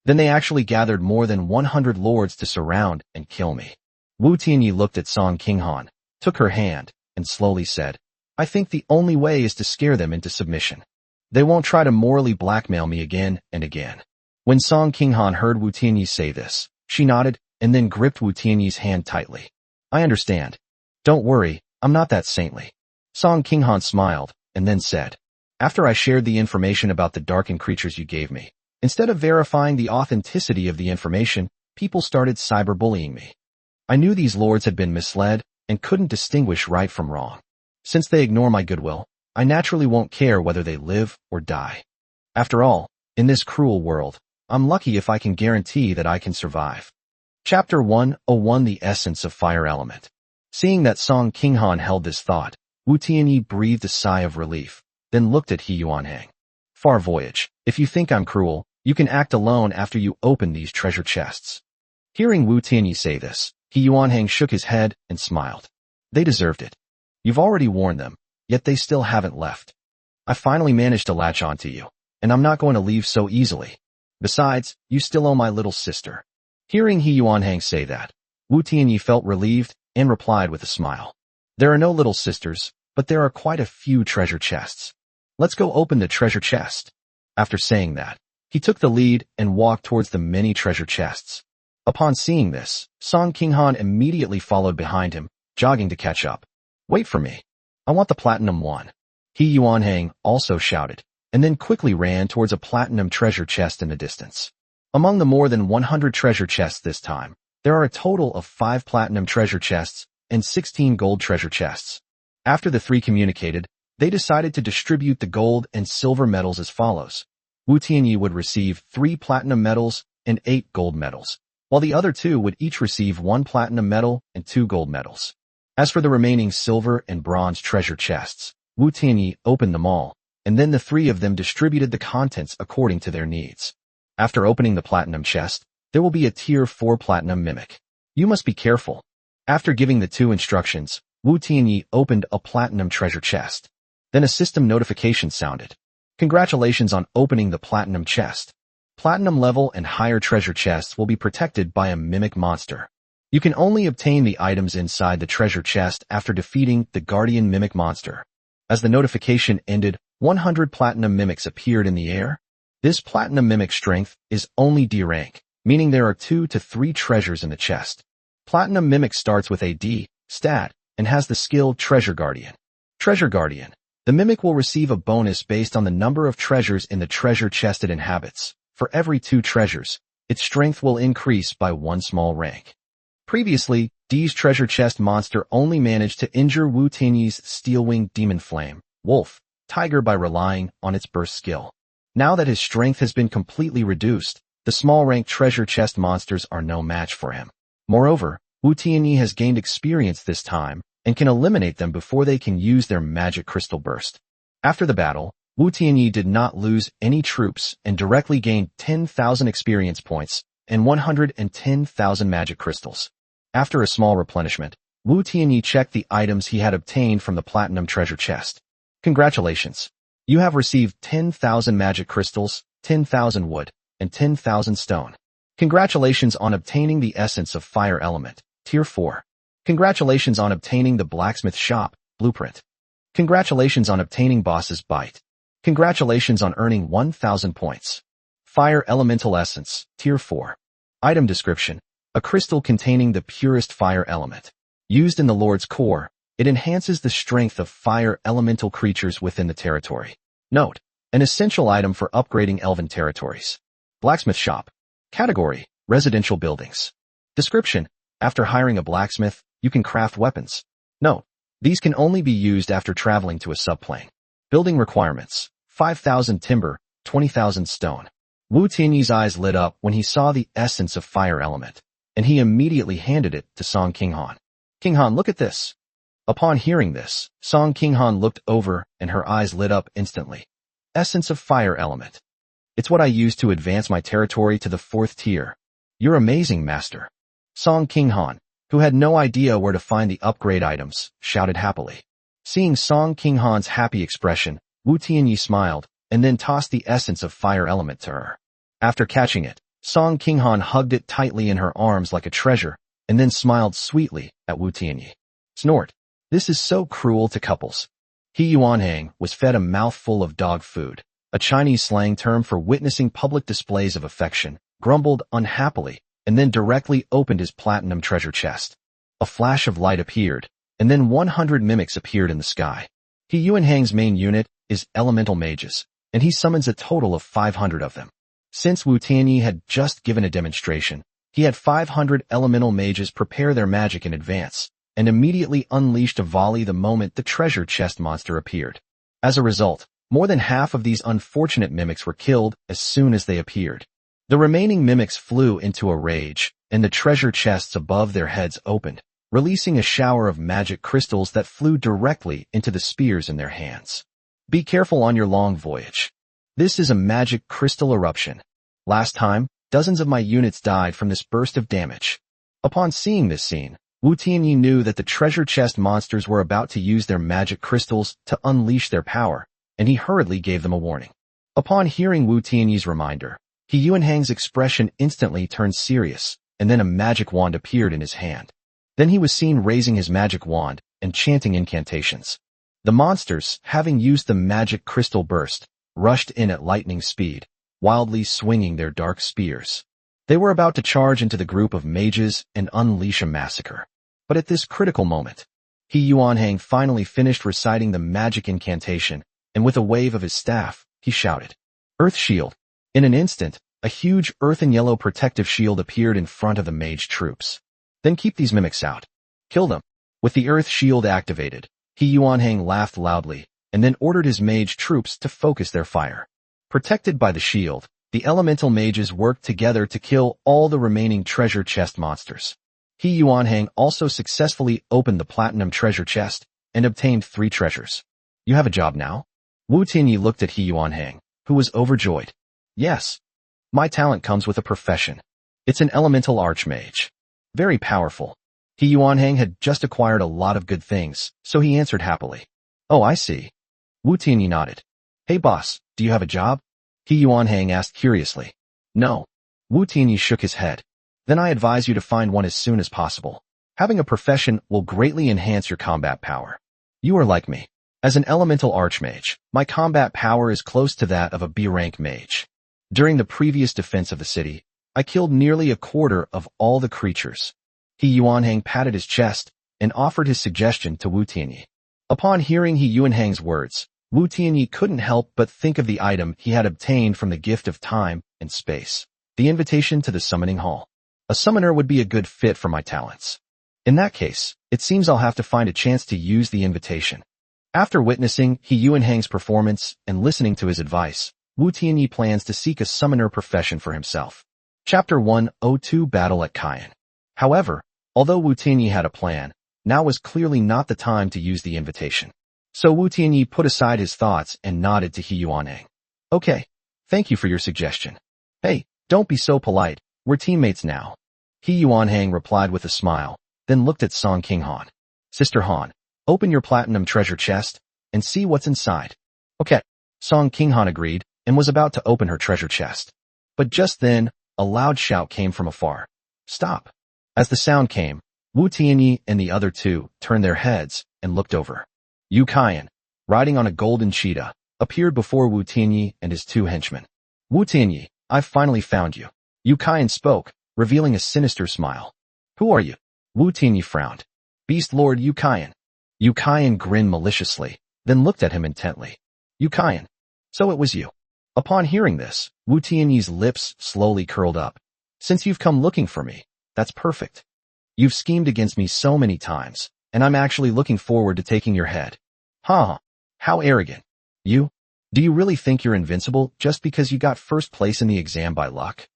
Speaker 1: Then they actually gathered more than 100 lords to surround and kill me. Wu Tianyi looked at Song Qinghan, took her hand, and slowly said, I think the only way is to scare them into submission. They won't try to morally blackmail me again and again. When Song Qinghan heard Wu Tianyi say this, she nodded and then gripped Wu Tianyi's hand tightly. I understand. Don't worry, I'm not that saintly. Song Qinghan smiled and then said, after I shared the information about the darkened creatures you gave me, instead of verifying the authenticity of the information, people started cyberbullying me. I knew these lords had been misled and couldn't distinguish right from wrong. Since they ignore my goodwill, I naturally won't care whether they live or die. After all, in this cruel world, I'm lucky if I can guarantee that I can survive. Chapter 101 The Essence of Fire Element. Seeing that Song Qinghan held this thought, Wu Tianyi breathed a sigh of relief, then looked at He Yuanhang. Far voyage, if you think I'm cruel, you can act alone after you open these treasure chests. Hearing Wu Tianyi say this, He Yuanhang shook his head and smiled. They deserved it. You've already warned them, yet they still haven't left. I finally managed to latch onto you, and I'm not going to leave so easily. Besides, you still owe my little sister. Hearing He Yuanhang say that, Wu Tianyi felt relieved and replied with a smile. There are no little sisters, but there are quite a few treasure chests. Let's go open the treasure chest. After saying that, he took the lead and walked towards the many treasure chests. Upon seeing this, Song Qinghan immediately followed behind him, jogging to catch up. Wait for me. I want the platinum one. He Yuanhang also shouted, and then quickly ran towards a platinum treasure chest in the distance. Among the more than 100 treasure chests this time, there are a total of 5 platinum treasure chests and 16 gold treasure chests. After the 3 communicated, they decided to distribute the gold and silver medals as follows. Wu Tianyi would receive 3 platinum medals and 8 gold medals, while the other 2 would each receive 1 platinum medal and 2 gold medals. As for the remaining silver and bronze treasure chests, Wu Tianyi opened them all, and then the 3 of them distributed the contents according to their needs. After opening the platinum chest, there will be a tier 4 platinum mimic. You must be careful. After giving the 2 instructions, Wu Tianyi opened a platinum treasure chest. Then a system notification sounded. Congratulations on opening the platinum chest. Platinum level and higher treasure chests will be protected by a mimic monster. You can only obtain the items inside the treasure chest after defeating the guardian mimic monster. As the notification ended, 100 platinum mimics appeared in the air. This platinum mimic strength is only D rank, meaning there are 2 to 3 treasures in the chest. Platinum mimic starts with a D stat and has the skill Treasure Guardian. Treasure Guardian. The mimic will receive a bonus based on the number of treasures in the treasure chest it inhabits. For every 2 treasures, its strength will increase by 1 small rank. Previously, D's treasure chest monster only managed to injure Wu Tianyi's steel-winged demon flame, wolf, tiger by relying on its burst skill. Now that his strength has been completely reduced, the small-rank treasure chest monsters are no match for him. Moreover, Wu Tianyi has gained experience this time and can eliminate them before they can use their magic crystal burst. After the battle, Wu Tianyi did not lose any troops and directly gained 10,000 experience points and 110,000 magic crystals. After a small replenishment, Wu Tianyi checked the items he had obtained from the platinum treasure chest. Congratulations! You have received 10,000 magic crystals, 10,000 wood, and 10,000 stone. Congratulations on obtaining the essence of fire element, tier 4. Congratulations on obtaining the blacksmith shop, blueprint. Congratulations on obtaining boss's bite. Congratulations on earning 1,000 points. Fire Elemental Essence, Tier 4. Item description. A crystal containing the purest fire element. Used in the Lord's core, it enhances the strength of fire elemental creatures within the territory. Note: an essential item for upgrading elven territories. Blacksmith shop. Category: residential buildings. Description: after hiring a blacksmith, you can craft weapons. Note: these can only be used after traveling to a subplane. Building requirements: 5,000 timber, 20,000 stone. Wu Tianyi's eyes lit up when he saw the essence of fire element, and he immediately handed it to Song Qinghan. Qinghan, look at this. Upon hearing this, Song Qinghan looked over and her eyes lit up instantly. Essence of fire element. It's what I use to advance my territory to the 4th tier. You're amazing, master. Song Qinghan, who had no idea where to find the upgrade items, shouted happily. Seeing Song Qinghan's happy expression, Wu Tianyi smiled, and then tossed the essence of fire element to her. After catching it, Song Qinghan hugged it tightly in her arms like a treasure, and then smiled sweetly at Wu Tianyi. Snort. This is so cruel to couples. He Yuanhang was fed a mouthful of dog food, a Chinese slang term for witnessing public displays of affection, grumbled unhappily, and then directly opened his platinum treasure chest. A flash of light appeared, and then 100 mimics appeared in the sky. He Yuanhang's main unit is elemental mages, and he summons a total of 500 of them. Since Wu Tianyi had just given a demonstration, he had 500 elemental mages prepare their magic in advance, and immediately unleashed a volley the moment the treasure chest monster appeared. As a result, more than half of these unfortunate mimics were killed as soon as they appeared. The remaining mimics flew into a rage, and the treasure chests above their heads opened, releasing a shower of magic crystals that flew directly into the spears in their hands. Be careful on your long voyage. This is a magic crystal eruption. Last time, dozens of my units died from this burst of damage. Upon seeing this scene, Wu Tianyi knew that the treasure chest monsters were about to use their magic crystals to unleash their power, and he hurriedly gave them a warning. Upon hearing Wu Tianyi's reminder, He Yuanhang's expression instantly turned serious, and then a magic wand appeared in his hand. Then he was seen raising his magic wand and chanting incantations. The monsters, having used the magic crystal burst, rushed in at lightning speed, wildly swinging their dark spears. They were about to charge into the group of mages and unleash a massacre. But at this critical moment, He Yuanhang finally finished reciting the magic incantation, and with a wave of his staff, he shouted, "Earth Shield!" In an instant, a huge earth and yellow protective shield appeared in front of the mage troops. Then keep these mimics out. Kill them. With the earth shield activated, He Yuanhang laughed loudly, and then ordered his mage troops to focus their fire. Protected by the shield, the elemental mages worked together to kill all the remaining treasure chest monsters. He Yuanhang also successfully opened the platinum treasure chest and obtained 3 treasures. You have a job now? Wu Tianyi looked at He Yuanhang, who was overjoyed. Yes. My talent comes with a profession. It's an elemental archmage. Very powerful. He Yuanhang had just acquired a lot of good things, so he answered happily. Oh, I see. Wu Tianyi nodded. Hey boss, do you have a job? He Yuanhang asked curiously. No. Wu Tianyi shook his head. Then I advise you to find one as soon as possible. Having a profession will greatly enhance your combat power. You are like me. As an elemental archmage, my combat power is close to that of a B-rank mage. During the previous defense of the city, I killed nearly a quarter of all the creatures. He Yuanhang patted his chest and offered his suggestion to Wu Tianyi. Upon hearing He Yuanhang's words, Wu Tianyi couldn't help but think of the item he had obtained from the gift of time and space, the invitation to the summoning hall. A summoner would be a good fit for my talents. In that case, it seems I'll have to find a chance to use the invitation. After witnessing He Yuanhang's performance and listening to his advice, Wu Tianyi plans to seek a summoner profession for himself. Chapter 102 Battle at Cayenne. However, although Wu Tianyi had a plan, now was clearly not the time to use the invitation. So Wu Tianyi put aside his thoughts and nodded to He Yuanhang. Okay, thank you for your suggestion. Hey, don't be so polite, we're teammates now. He Yuanhang replied with a smile, then looked at Song Qinghan. Sister Han, open your platinum treasure chest and see what's inside. Okay. Song Qinghan agreed and was about to open her treasure chest. But just then, a loud shout came from afar. Stop. As the sound came, Wu Tianyi and the other two turned their heads and looked over. Yu Kaiyan, riding on a golden cheetah, appeared before Wu Tianyi and his 2 henchmen. Wu Tianyi, I've finally found you. Yu Kaiyan spoke, revealing a sinister smile. Who are you? Wu Tianyi frowned. Beast Lord Yu Kaiyan. Yu Kaiyan grinned maliciously, then looked at him intently. Yu Kaiyan. So it was you. Upon hearing this, Wu Tianyi's lips slowly curled up. Since you've come looking for me, that's perfect. You've schemed against me so many times, and I'm actually looking forward to taking your head. Huh. How arrogant. You? Do you really think you're invincible just because you got first place in the exam by luck?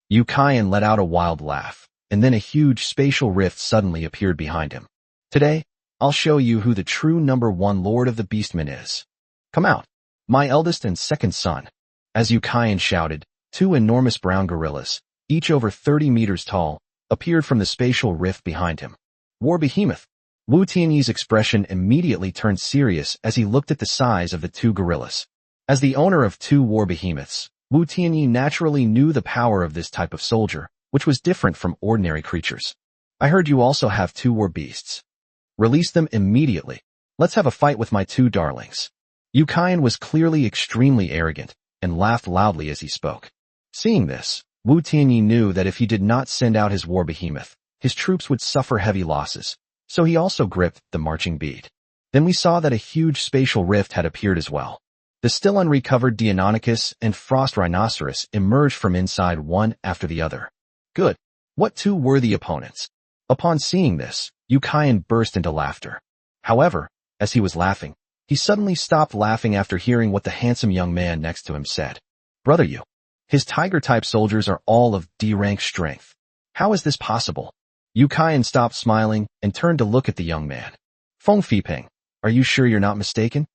Speaker 1: Yu Kaiyan let out a wild laugh, and then a huge spatial rift suddenly appeared behind him. Today, I'll show you who the true #1 Lord of the Beastmen is. Come out, my eldest and second son. As Yu Kaiyan shouted, 2 enormous brown gorillas, each over 30 meters tall, appeared from the spatial rift behind him. War Behemoth. Wu Tianyi's expression immediately turned serious as he looked at the size of the 2 gorillas. As the owner of 2 war behemoths, Wu Tianyi naturally knew the power of this type of soldier, which was different from ordinary creatures. I heard you also have 2 war beasts. Release them immediately. Let's have a fight with my 2 darlings. Yu Kaiyan was clearly extremely arrogant, and laughed loudly as he spoke. Seeing this, Wu Tianyi knew that if he did not send out his war behemoth, his troops would suffer heavy losses, so he also gripped the marching bead. Then we saw that a huge spatial rift had appeared as well. The still unrecovered Deinonychus and Frost Rhinoceros emerged from inside one after the other. Good. What 2 worthy opponents. Upon seeing this, Yu Kaiyan burst into laughter. However, as he was laughing, he suddenly stopped laughing after hearing what the handsome young man next to him said. Brother Yu. His tiger-type soldiers are all of D-rank strength. How is this possible? Yu Kaiyan stopped smiling and turned to look at the young man. Feng Fiping, are you sure you're not mistaken?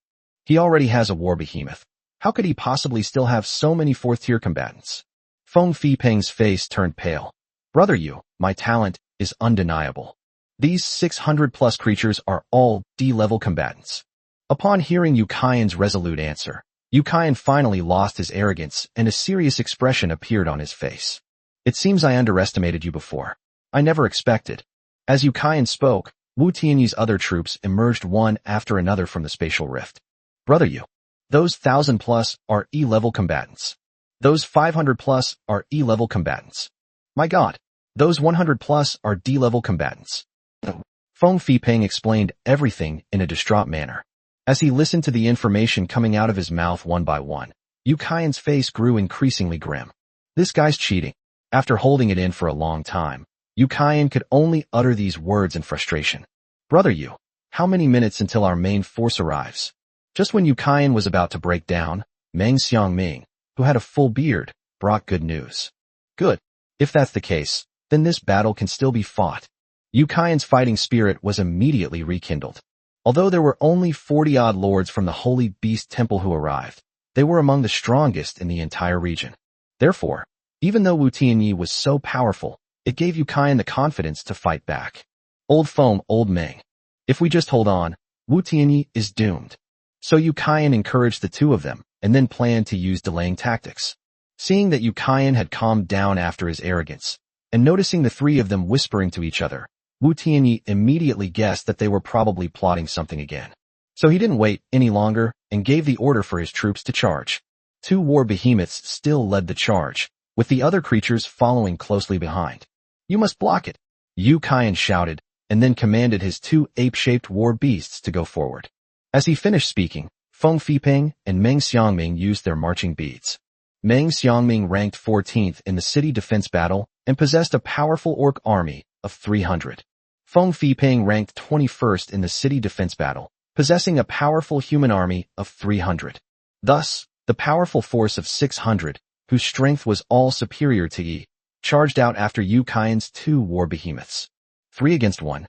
Speaker 1: He already has a war behemoth. How could he possibly still have so many 4th-tier combatants? Feng Fiping's face turned pale. Brother Yu, my talent is undeniable. These 600-plus creatures are all D-level combatants. Upon hearing Yu Kaiyan's resolute answer, Yu Kaiyan finally lost his arrogance and a serious expression appeared on his face. It seems I underestimated you before. I never expected. As Yu Kaiyan spoke, Wu Tianyi's other troops emerged one after another from the spatial rift. Brother Yu, those 1,000-plus are E-level combatants. Those 500-plus are E-level combatants. My God, those 100-plus are D-level combatants. Feng Fiping explained everything in a distraught manner. As he listened to the information coming out of his mouth one by one, Yu Kaiyan's face grew increasingly grim. This guy's cheating. After holding it in for a long time, Yu Kaiyan could only utter these words in frustration. Brother Yu, how many minutes until our main force arrives? Just when Yu Kaiyan was about to break down, Meng Xiangming, who had a full beard, brought good news. Good. If that's the case, then this battle can still be fought. Yu Kaiyan's fighting spirit was immediately rekindled. Although there were only 40-odd lords from the Holy Beast Temple who arrived, they were among the strongest in the entire region. Therefore, even though Wu Tianyi was so powerful, it gave Yu Kaiyan the confidence to fight back. Old foam, old Meng. If we just hold on, Wu Tianyi is doomed. So Yu Kaiyan encouraged the 2 of them, and then planned to use delaying tactics. Seeing that Yu Kaiyan had calmed down after his arrogance, and noticing the 3 of them whispering to each other, Wu Tianyi immediately guessed that they were probably plotting something again. So he didn't wait any longer, and gave the order for his troops to charge. 2 war behemoths still led the charge, with the other creatures following closely behind. You must block it, Yu Kaiyan shouted, and then commanded his 2 ape-shaped war beasts to go forward. As he finished speaking, Feng Fiping and Meng Xiangming used their marching beads. Meng Xiangming ranked 14th in the city defense battle and possessed a powerful orc army of 300. Feng Fiping ranked 21st in the city defense battle, possessing a powerful human army of 300. Thus, the powerful force of 600, whose strength was all superior to Yi, charged out after Yu Kaiyan's 2 war behemoths. 3 against 1.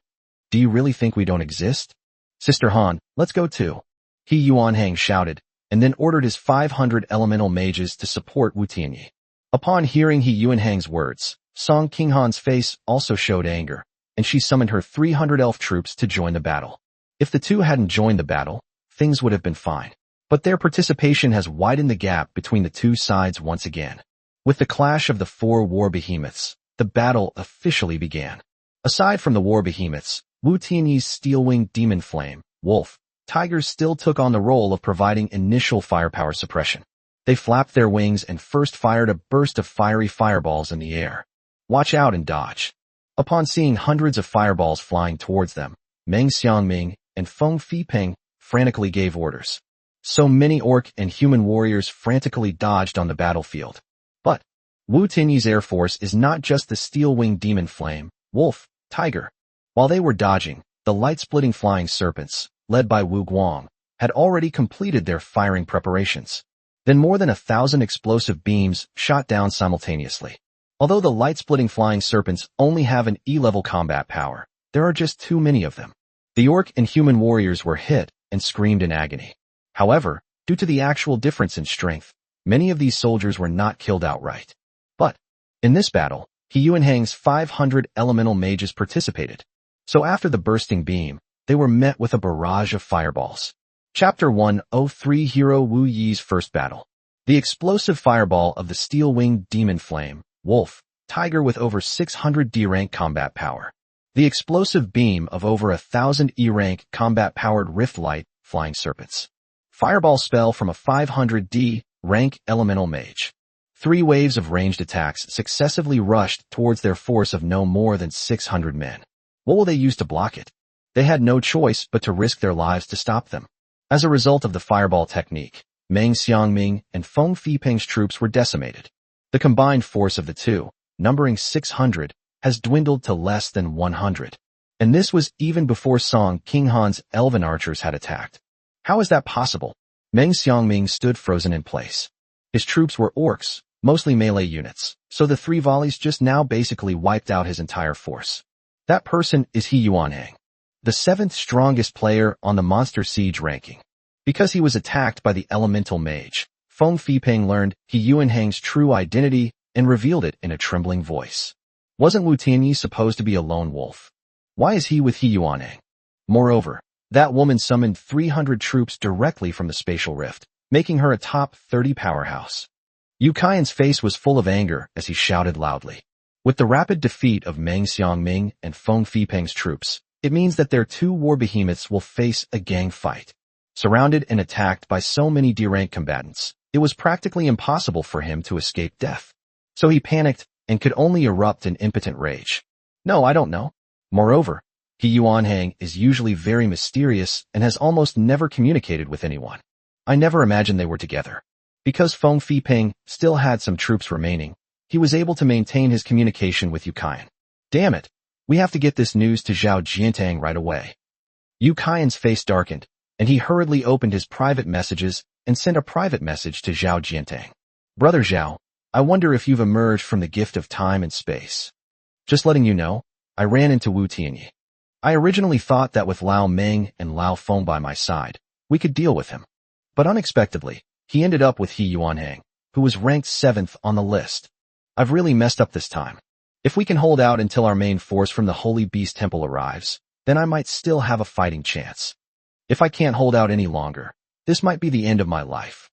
Speaker 1: Do you really think we don't exist? Sister Han, let's go too. He Yuanhang shouted, and then ordered his 500 elemental mages to support Wu Tianyi. Upon hearing He Yuanhang's words, Song Qinghan's face also showed anger, and she summoned her 300 elf troops to join the battle. If the 2 hadn't joined the battle, things would have been fine. But their participation has widened the gap between the 2 sides once again. With the clash of the 4 war behemoths, the battle officially began. Aside from the war behemoths, Wu Tianyi's steel-winged demon flame, wolf, tigers still took on the role of providing initial firepower suppression. They flapped their wings and first fired a burst of fiery fireballs in the air. Watch out and dodge. Upon seeing hundreds of fireballs flying towards them, Meng Xiangming and Feng Fiping frantically gave orders. So many orc and human warriors frantically dodged on the battlefield. But Wu Tinyi's air force is not just the steel-winged demon flame, wolf, tiger. While they were dodging, the light-splitting flying serpents, led by Wu Guang, had already completed their firing preparations. Then more than 1,000 explosive beams shot down simultaneously. Although the light-splitting flying serpents only have an E-level combat power, there are just too many of them. The orc and human warriors were hit and screamed in agony. However, due to the actual difference in strength, many of these soldiers were not killed outright. But in this battle, He Yuanhang's 500 elemental mages participated. So after the bursting beam, they were met with a barrage of fireballs. Chapter 103 Hero Wu Yi's First Battle. The explosive fireball of the steel-winged demon flame, wolf, tiger with over 600 D-rank combat power. The explosive beam of over 1,000 E-rank combat-powered rift light, flying serpents. Fireball spell from a 500 D-rank elemental mage. 3 waves of ranged attacks successively rushed towards their force of no more than 600 men. What will they use to block it? They had no choice but to risk their lives to stop them. As a result of the fireball technique, Meng Xiangming and Feng Fiping's troops were decimated. The combined force of the two, numbering 600, has dwindled to less than 100. And this was even before Song Qinghan's elven archers had attacked. How is that possible? Meng Xiangming stood frozen in place. His troops were orcs, mostly melee units, so the 3 volleys just now basically wiped out his entire force. That person is He Yuanhang, the 7th strongest player on the Monster Siege ranking. Because he was attacked by the elemental mage, Feng Fiping learned He Yuanhang's true identity and revealed it in a trembling voice. Wasn't Wu Tianyi supposed to be a lone wolf? Why is he with He Yuanhang? Moreover, that woman summoned 300 troops directly from the spatial rift, making her a top 30 powerhouse. Yu Kaiyan's face was full of anger as he shouted loudly. With the rapid defeat of Meng Xiangming and Feng Fiping's troops, it means that their 2 war behemoths will face a gang fight. Surrounded and attacked by so many D-rank combatants, it was practically impossible for him to escape death. So he panicked and could only erupt in impotent rage. No, I don't know. Moreover, He Yuanhang is usually very mysterious and has almost never communicated with anyone. I never imagined they were together. Because Feng Fiping still had some troops remaining, he was able to maintain his communication with Yu Kaiyan. Damn it! We have to get this news to Zhao Jiantang right away. Yu Kaiyan's face darkened, and he hurriedly opened his private messages and sent a private message to Zhao Jiantang. Brother Zhao, I wonder if you've emerged from the gift of time and space. Just letting you know, I ran into Wu Tianyi. I originally thought that with Lao Meng and Lao Feng by my side, we could deal with him. But unexpectedly, he ended up with He Yuanhang, who was ranked 7th on the list. I've really messed up this time. If we can hold out until our main force from the Holy Beast Temple arrives, then I might still have a fighting chance. If I can't hold out any longer, this might be the end of my life.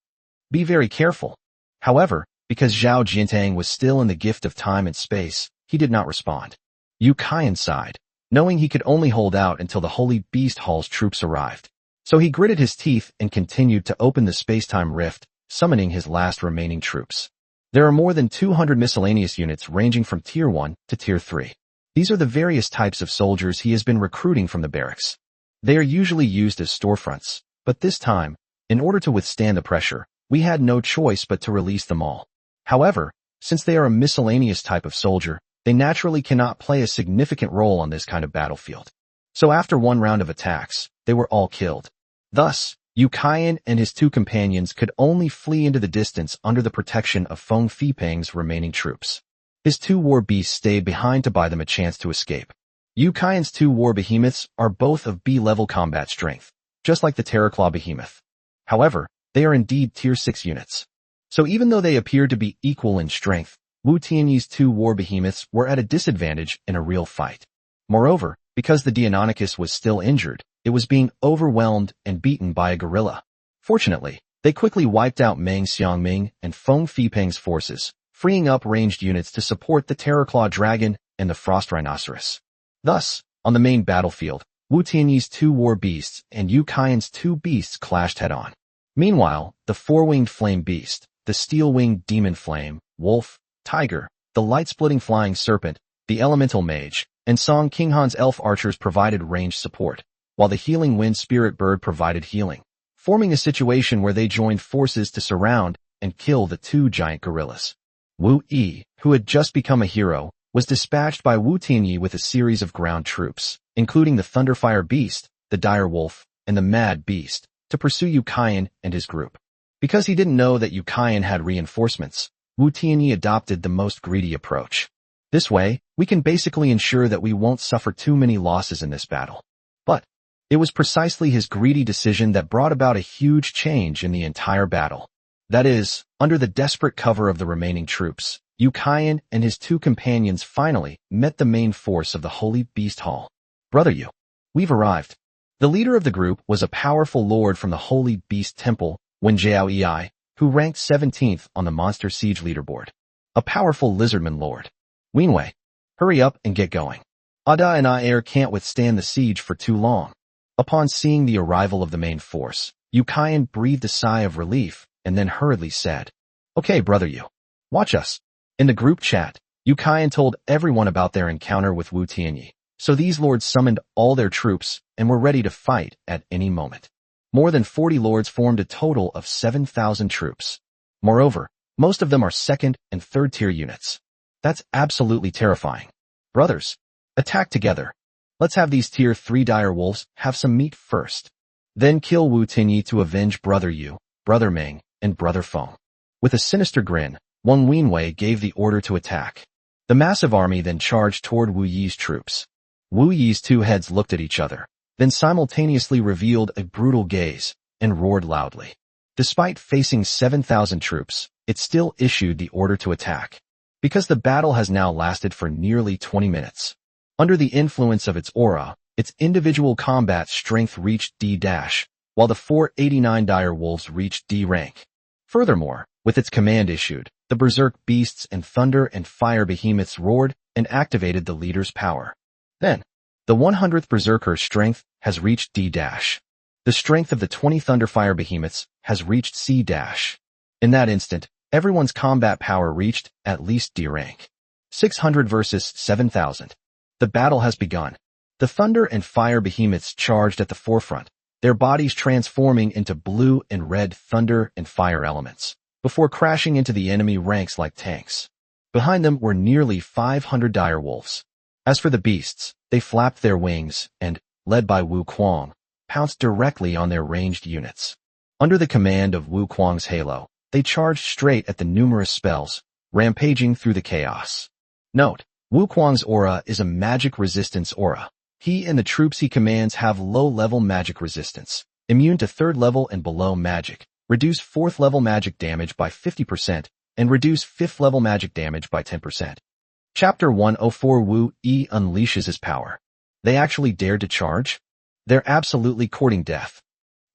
Speaker 1: Be very careful. However, because Zhao Jiantang was still in the gift of time and space, he did not respond. Yu Kaiyan sighed, knowing he could only hold out until the Holy Beast Hall's troops arrived. So he gritted his teeth and continued to open the space-time rift, summoning his last remaining troops. There are more than 200 miscellaneous units ranging from Tier 1 to Tier 3. These are the various types of soldiers he has been recruiting from the barracks. They are usually used as storefronts, but this time, in order to withstand the pressure, we had no choice but to release them all. However, since they are a miscellaneous type of soldier, they naturally cannot play a significant role on this kind of battlefield. So after 1 round of attacks, they were all killed. Thus, Yu Kaiyan and his 2 companions could only flee into the distance under the protection of Feng Fiping's remaining troops. His 2 war beasts stayed behind to buy them a chance to escape. Yu Kaiyan's 2 war behemoths are both of B-level combat strength, just like the Terraclaw behemoth. However, they are indeed Tier 6 units. So even though they appeared to be equal in strength, Wu Tianyi's 2 war behemoths were at a disadvantage in a real fight. Moreover, because the Deinonychus was still injured, it was being overwhelmed and beaten by a gorilla. Fortunately, they quickly wiped out Meng Xiangming and Feng Fiping's forces, freeing up ranged units to support the Terraclaw dragon and the Frost rhinoceros. Thus, on the main battlefield, Wu Tianyi's 2 war beasts and Yu Kaiyan's 2 beasts clashed head-on. Meanwhile, the 4-winged flame beast, the steel-winged demon flame, wolf, tiger, the light-splitting flying serpent, the elemental mage, and Song Kinghan's elf archers provided ranged support, while the healing wind spirit bird provided healing, forming a situation where they joined forces to surround and kill the two giant gorillas. Wu Yi, who had just become a hero, was dispatched by Wu Tianyi with a series of ground troops, including the Thunderfire Beast, the Dire Wolf, and the Mad Beast, to pursue Yu Kaiyan and his group. Because he didn't know that Yu Kaiyan had reinforcements, Wu Tianyi adopted the most greedy approach. This way, we can basically ensure that we won't suffer too many losses in this battle. But it was precisely his greedy decision that brought about a huge change in the entire battle. That is, under the desperate cover of the remaining troops, Yu Kaiyan and his two companions finally met the main force of the Holy Beast Hall. Brother Yu, we've arrived. The leader of the group was a powerful lord from the Holy Beast Temple, Wen Jiao Ei, who ranked 17th on the Monster Siege leaderboard. A powerful lizardman lord. Wenwei, hurry up and get going. Ada and I can't withstand the siege for too long. Upon seeing the arrival of the main force, Yu Kaiyan breathed a sigh of relief and then hurriedly said, "Okay, brother Yu, watch us." In the group chat, Yu Kaiyan told everyone about their encounter with Wu Tianyi, so these lords summoned all their troops and were ready to fight at any moment. More than 40 lords formed a total of 7,000 troops. Moreover, most of them are second and third tier units. That's absolutely terrifying. Brothers, attack together. Let's have these tier 3 dire wolves have some meat first. Then kill Wu Tianyi to avenge brother Yu, brother Meng, and brother Feng. With a sinister grin, Wang Wenwei gave the order to attack. The massive army then charged toward Wu Yi's troops. Wu Yi's two heads looked at each other, then simultaneously revealed a brutal gaze and roared loudly. Despite facing 7,000 troops, it still issued the order to attack. Because the battle has now lasted for nearly 20 minutes. Under the influence of its aura, its individual combat strength reached D-, while the 489 dire wolves reached D rank. Furthermore, with its command issued, the berserk beasts and thunder and fire behemoths roared and activated the leader's power. Then, the 100th berserker's strength has reached D-. The strength of the 20 thunderfire behemoths has reached C-. In that instant, everyone's combat power reached at least D rank. 600 versus 7,000. The battle has begun. The thunder and fire behemoths charged at the forefront, their bodies transforming into blue and red thunder and fire elements, before crashing into the enemy ranks like tanks. Behind them were nearly 500 dire wolves. As for the beasts, they flapped their wings and, led by Wu Kuang, pounced directly on their ranged units. Under the command of Wu Kuang's halo, they charged straight at the numerous spells, rampaging through the chaos. Note, Wu Kuang's aura is a magic resistance aura. He and the troops he commands have low-level magic resistance, immune to 3rd level and below magic, reduce 4th level magic damage by 50%, and reduce 5th level magic damage by 10%. Chapter 104 Wu Yi unleashes his power. They actually dared to charge? They're absolutely courting death.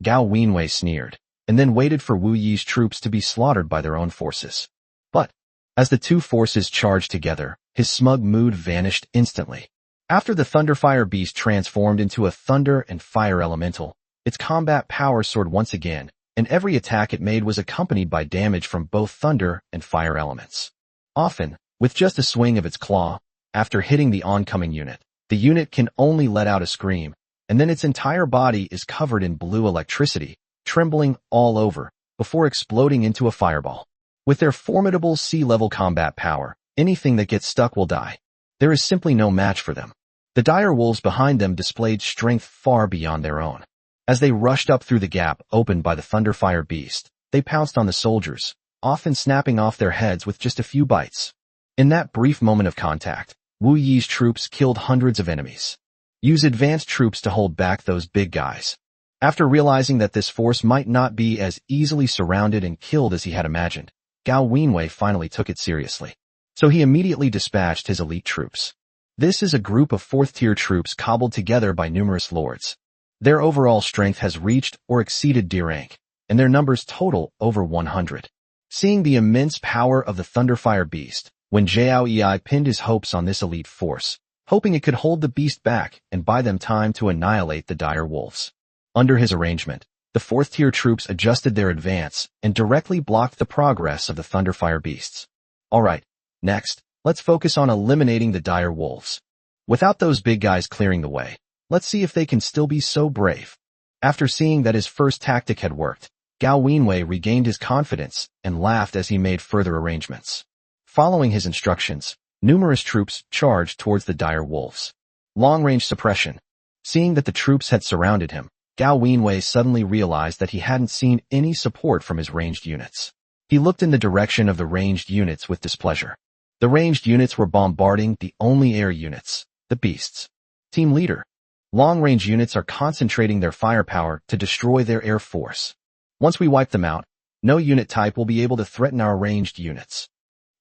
Speaker 1: Gao Wenwei sneered, and then waited for Wu Yi's troops to be slaughtered by their own forces. But, as the two forces charged together, his smug mood vanished instantly. After the Thunderfire Beast transformed into a thunder and fire elemental, its combat power soared once again, and every attack it made was accompanied by damage from both thunder and fire elements. Often, with just a swing of its claw, after hitting the oncoming unit, the unit can only let out a scream, and then its entire body is covered in blue electricity, trembling all over, before exploding into a fireball. With their formidable sea-level combat power, anything that gets stuck will die. There is simply no match for them. The dire wolves behind them displayed strength far beyond their own. As they rushed up through the gap opened by the Thunderfire Beast, they pounced on the soldiers, often snapping off their heads with just a few bites. In that brief moment of contact, Wu Yi's troops killed hundreds of enemies. Use advanced troops to hold back those big guys. After realizing that this force might not be as easily surrounded and killed as he had imagined, Gao Wenwei finally took it seriously. So he immediately dispatched his elite troops. This is a group of 4th-tier troops cobbled together by numerous lords. Their overall strength has reached or exceeded D rank, and their numbers total over 100. Seeing the immense power of the Thunderfire Beast, Wen Jiao Ei pinned his hopes on this elite force, hoping it could hold the beast back and buy them time to annihilate the dire wolves. Under his arrangement, The fourth-tier troops adjusted their advance and directly blocked the progress of the Thunderfire beasts. Alright, next, let's focus on eliminating the dire wolves. Without those big guys clearing the way, let's see if they can still be so brave. After seeing that his first tactic had worked, Gao Wenwei regained his confidence and laughed as he made further arrangements. Following his instructions, numerous troops charged towards the dire wolves. Long-range suppression. Seeing that the troops had surrounded him, Gao Wenwei suddenly realized that he hadn't seen any support from his ranged units. He looked in the direction of the ranged units with displeasure. The ranged units were bombarding the only air units, the beasts. Team leader. Long-range units are concentrating their firepower to destroy their air force. Once we wipe them out, no unit type will be able to threaten our ranged units.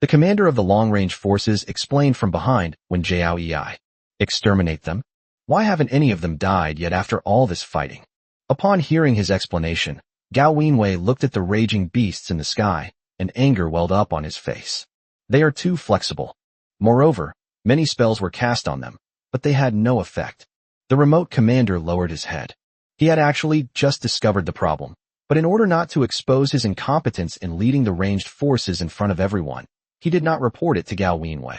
Speaker 1: The commander of the long-range forces explained from behind when Jiao Ei. Exterminate them? Why haven't any of them died yet after all this fighting? Upon hearing his explanation, Gao Wenwei looked at the raging beasts in the sky, and anger welled up on his face. They are too flexible. Moreover, many spells were cast on them, but they had no effect. The remote commander lowered his head. He had actually just discovered the problem, but in order not to expose his incompetence in leading the ranged forces in front of everyone, he did not report it to Gao Wenwei.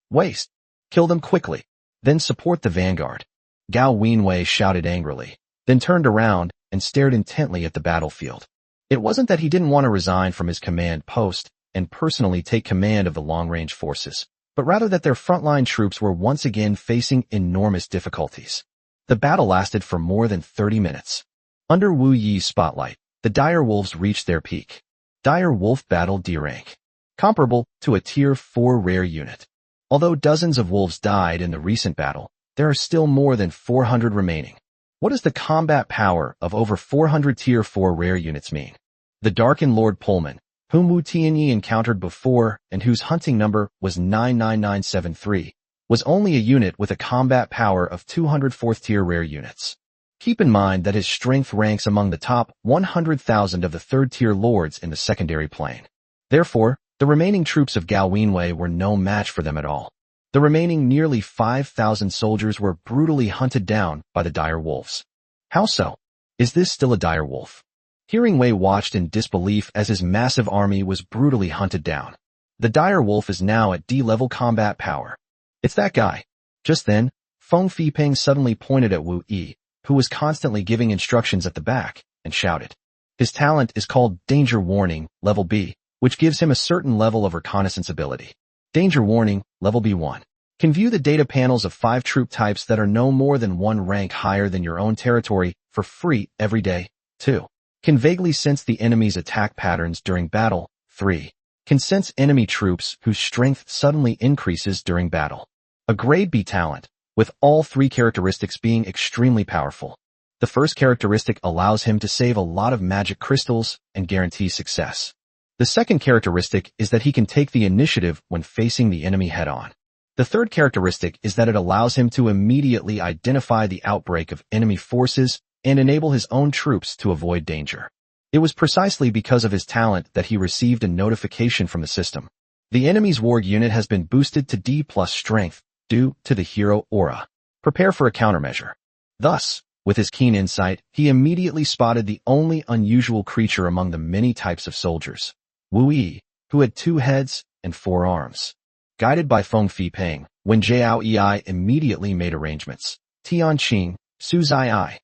Speaker 1: Waste. Kill them quickly. Then support the vanguard. Gao Wenwei shouted angrily, then turned around and stared intently at the battlefield. It wasn't that he didn't want to resign from his command post and personally take command of the long-range forces, but rather that their frontline troops were once again facing enormous difficulties. The battle lasted for more than 30 minutes. Under Wu Yi's spotlight, the dire wolves reached their peak. Dire wolf battle D rank. Comparable to a tier 4 rare unit. Although dozens of wolves died in the recent battle, there are still more than 400 remaining. What does the combat power of over 400 tier 4 rare units mean? The Darkened Lord Pullman, whom Wu Tianyi encountered before and whose hunting number was 99973, was only a unit with a combat power of 200 4th tier rare units. Keep in mind that his strength ranks among the top 100,000 of the 3rd tier lords in the secondary plane. Therefore, the remaining troops of Gao Wenwei were no match for them at all. The remaining nearly 5,000 soldiers were brutally hunted down by the dire wolves. How so? Is this still a dire wolf? Hearing Wei watched in disbelief as his massive army was brutally hunted down. The dire wolf is now at D-level combat power. It's that guy. Just then, Feng Fiping suddenly pointed at Wu Yi, who was constantly giving instructions at the back, and shouted. His talent is called Danger Warning, level B, which gives him a certain level of reconnaissance ability. Danger Warning, level B1. Can view the data panels of 5 troop types that are no more than 1 rank higher than your own territory for free every day. 2. Can vaguely sense the enemy's attack patterns during battle. 3. Can sense enemy troops whose strength suddenly increases during battle. A grade B talent, with all 3 characteristics being extremely powerful. The first characteristic allows him to save a lot of magic crystals and guarantees success. The second characteristic is that he can take the initiative when facing the enemy head-on. The third characteristic is that it allows him to immediately identify the outbreak of enemy forces and enable his own troops to avoid danger. It was precisely because of his talent that he received a notification from the system. The enemy's warg unit has been boosted to D+ strength due to the hero aura. Prepare for a countermeasure. Thus, with his keen insight, he immediately spotted the only unusual creature among the many types of soldiers. Wu Yi, who had 2 heads and 4 arms. Guided by Feng Fiping, when Jiao Ei immediately made arrangements. Tianqing, Su Zai.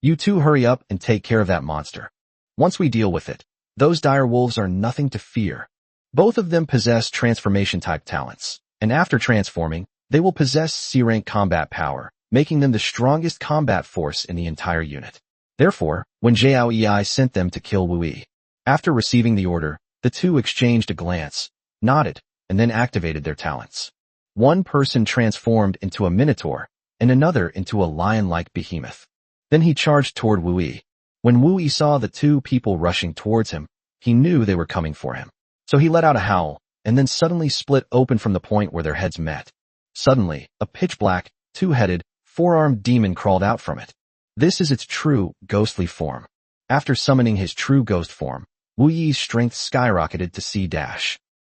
Speaker 1: You two hurry up and take care of that monster. Once we deal with it, those dire wolves are nothing to fear. Both of them possess transformation-type talents, and after transforming, they will possess C-rank combat power, making them the strongest combat force in the entire unit. Therefore, when Jiao Ei sent them to kill Wu Yi, after receiving the order, the two exchanged a glance, nodded, and then activated their talents. One person transformed into a minotaur, and another into a lion-like behemoth. Then he charged toward Wu Yi. When Wu Yi saw the 2 people rushing towards him, he knew they were coming for him. So he let out a howl, and then suddenly split open from the point where their heads met. Suddenly, a pitch-black, 2-headed, 4-armed demon crawled out from it. This is its true, ghostly form. After summoning his true ghost form, Wu Yi's strength skyrocketed to C-.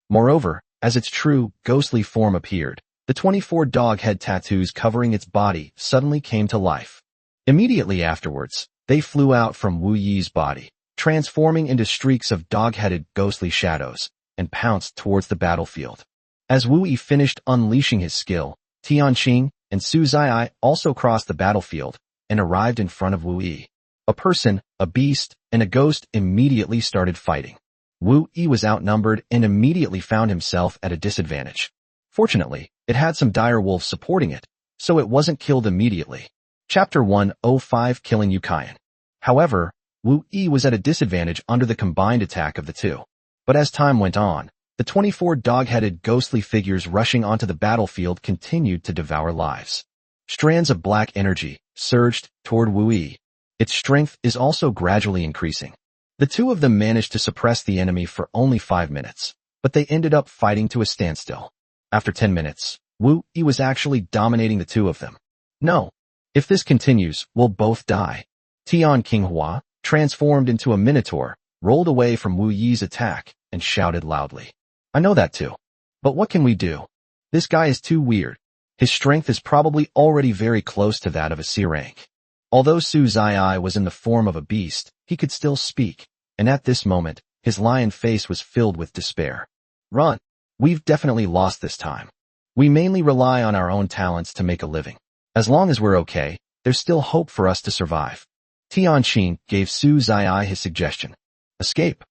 Speaker 1: Moreover, as its true, ghostly form appeared, the 24 dog head tattoos covering its body suddenly came to life. Immediately afterwards, They flew out from Wu Yi's body, transforming into streaks of dog-headed ghostly shadows, and pounced towards the battlefield. As Wu Yi finished unleashing his skill, Tianqing and Su Zaiyi also crossed the battlefield and arrived in front of Wu Yi. A person, a beast, and a ghost immediately started fighting. Wu Yi was outnumbered and immediately found himself at a disadvantage. Fortunately, it had some dire wolves supporting it, so it wasn't killed immediately. Chapter 105 Killing Yukian. However, Wu Yi was at a disadvantage under the combined attack of the two. But as time went on, the 24 dog-headed ghostly figures rushing onto the battlefield continued to devour lives. Strands of black energy surged toward Wu Yi. Its strength is also gradually increasing. The two of them managed to suppress the enemy for only 5 minutes, but they ended up fighting to a standstill. After 10 minutes, Wu Yi was actually dominating the two of them. No. If this continues, we'll both die. Tianqing Hua, transformed into a minotaur, rolled away from Wu Yi's attack and shouted loudly. I know that too. But what can we do? This guy is too weird. His strength is probably already very close to that of a C rank. Although Su Zaiyi was in the form of a beast, he could still speak, and at this moment, his lion face was filled with despair. Run. We've definitely lost this time. We mainly rely on our own talents to make a living. As long as we're okay, there's still hope for us to survive. Tianqing gave Su Zaiyi his suggestion. Escape.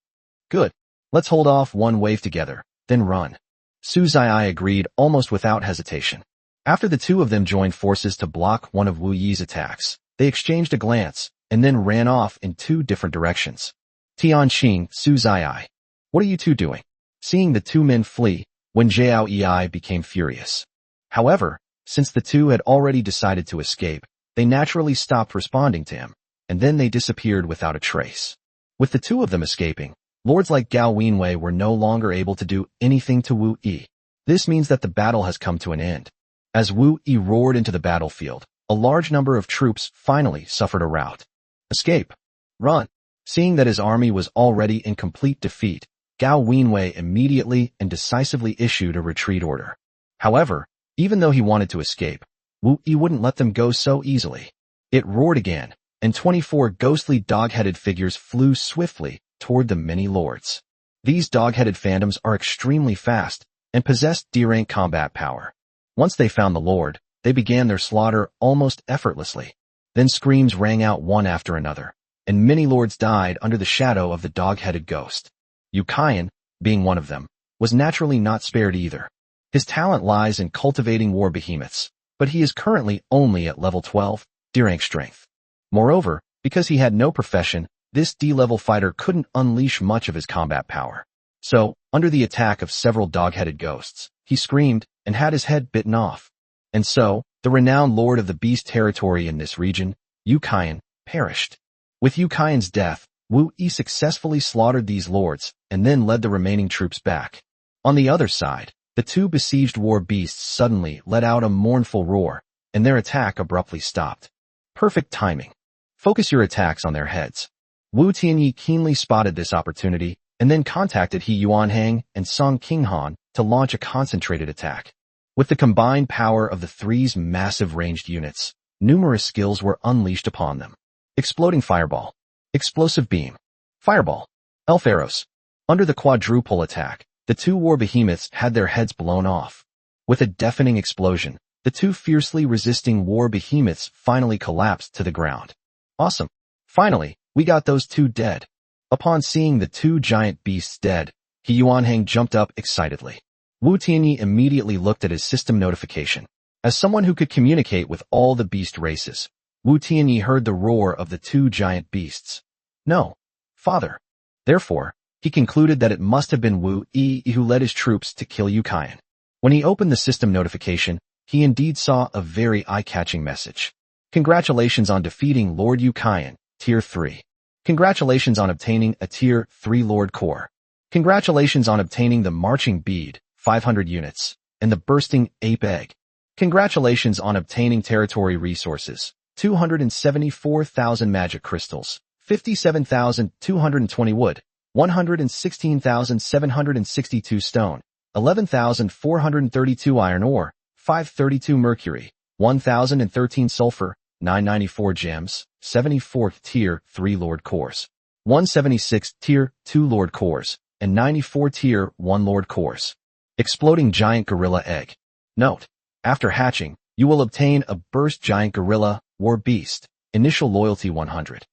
Speaker 1: Good. Let's hold off one wave together, then run. Su Zaiyi agreed almost without hesitation. After the two of them joined forces to block one of Wu Yi's attacks, they exchanged a glance, and then ran off in 2 different directions. Tianqing, Su Zaiyi. What are you two doing? Seeing the 2 men flee, Wen Zhao Yi became furious. However, since the two had already decided to escape, they naturally stopped responding to him, and then they disappeared without a trace. With the two of them escaping, lords like Gao Wenwei were no longer able to do anything to Wu Yi. This means that the battle has come to an end. As Wu Yi roared into the battlefield, a large number of troops finally suffered a rout. Escape. Run. Seeing that his army was already in complete defeat, Gao Wenwei immediately and decisively issued a retreat order. However, even though he wanted to escape, Wu Yi wouldn't let them go so easily. It roared again, and 24 ghostly dog-headed figures flew swiftly toward the many lords. These dog-headed phantoms are extremely fast and possess D-rank combat power. Once they found the lord, they began their slaughter almost effortlessly. Then screams rang out one after another, and many lords died under the shadow of the dog-headed ghost. Yukian, being one of them, was naturally not spared either. His talent lies in cultivating war behemoths, but he is currently only at level 12, D-rank strength. Moreover, because he had no profession, this D-level fighter couldn't unleash much of his combat power. So, under the attack of several dog-headed ghosts, he screamed and had his head bitten off. And so, the renowned lord of the beast territory in this region, Yukian, perished. With Yukian's death, Wu Yi successfully slaughtered these lords and then led the remaining troops back. On the other side, the 2 besieged war beasts suddenly let out a mournful roar, and their attack abruptly stopped. Perfect timing. Focus your attacks on their heads. Wu Tianyi keenly spotted this opportunity and then contacted He Yuanhang and Song Qinghan to launch a concentrated attack. With the combined power of the 3's massive ranged units, numerous skills were unleashed upon them. Exploding Fireball. Explosive Beam. Fireball. Elf Arrows. Under the quadruple attack, the 2 war behemoths had their heads blown off. With a deafening explosion, the 2 fiercely resisting war behemoths finally collapsed to the ground. Awesome. Finally, we got those 2 dead. Upon seeing the 2 giant beasts dead, He Yuanhang jumped up excitedly. Wu Tianyi immediately looked at his system notification. As someone who could communicate with all the beast races, Wu Tianyi heard the roar of the 2 giant beasts. No, father. Therefore, he concluded that it must have been Wu Yi who led his troops to kill Yukian. When he opened the system notification, he indeed saw a very eye-catching message. Congratulations on defeating Lord Yukian, Tier 3. Congratulations on obtaining a Tier 3 Lord Core. Congratulations on obtaining the Marching Bead, 500 units, and the Bursting Ape Egg. Congratulations on obtaining territory resources, 274,000 magic crystals, 57,220 wood, 116,762 stone, 11,432 iron ore, 532 mercury, 1,013 sulfur, 994 gems, 74th tier 3 Lord cores, 176 tier 2 Lord cores, and 94 tier 1 Lord cores. Exploding giant gorilla egg. Note: after hatching, you will obtain a burst giant gorilla war beast. Initial loyalty 100.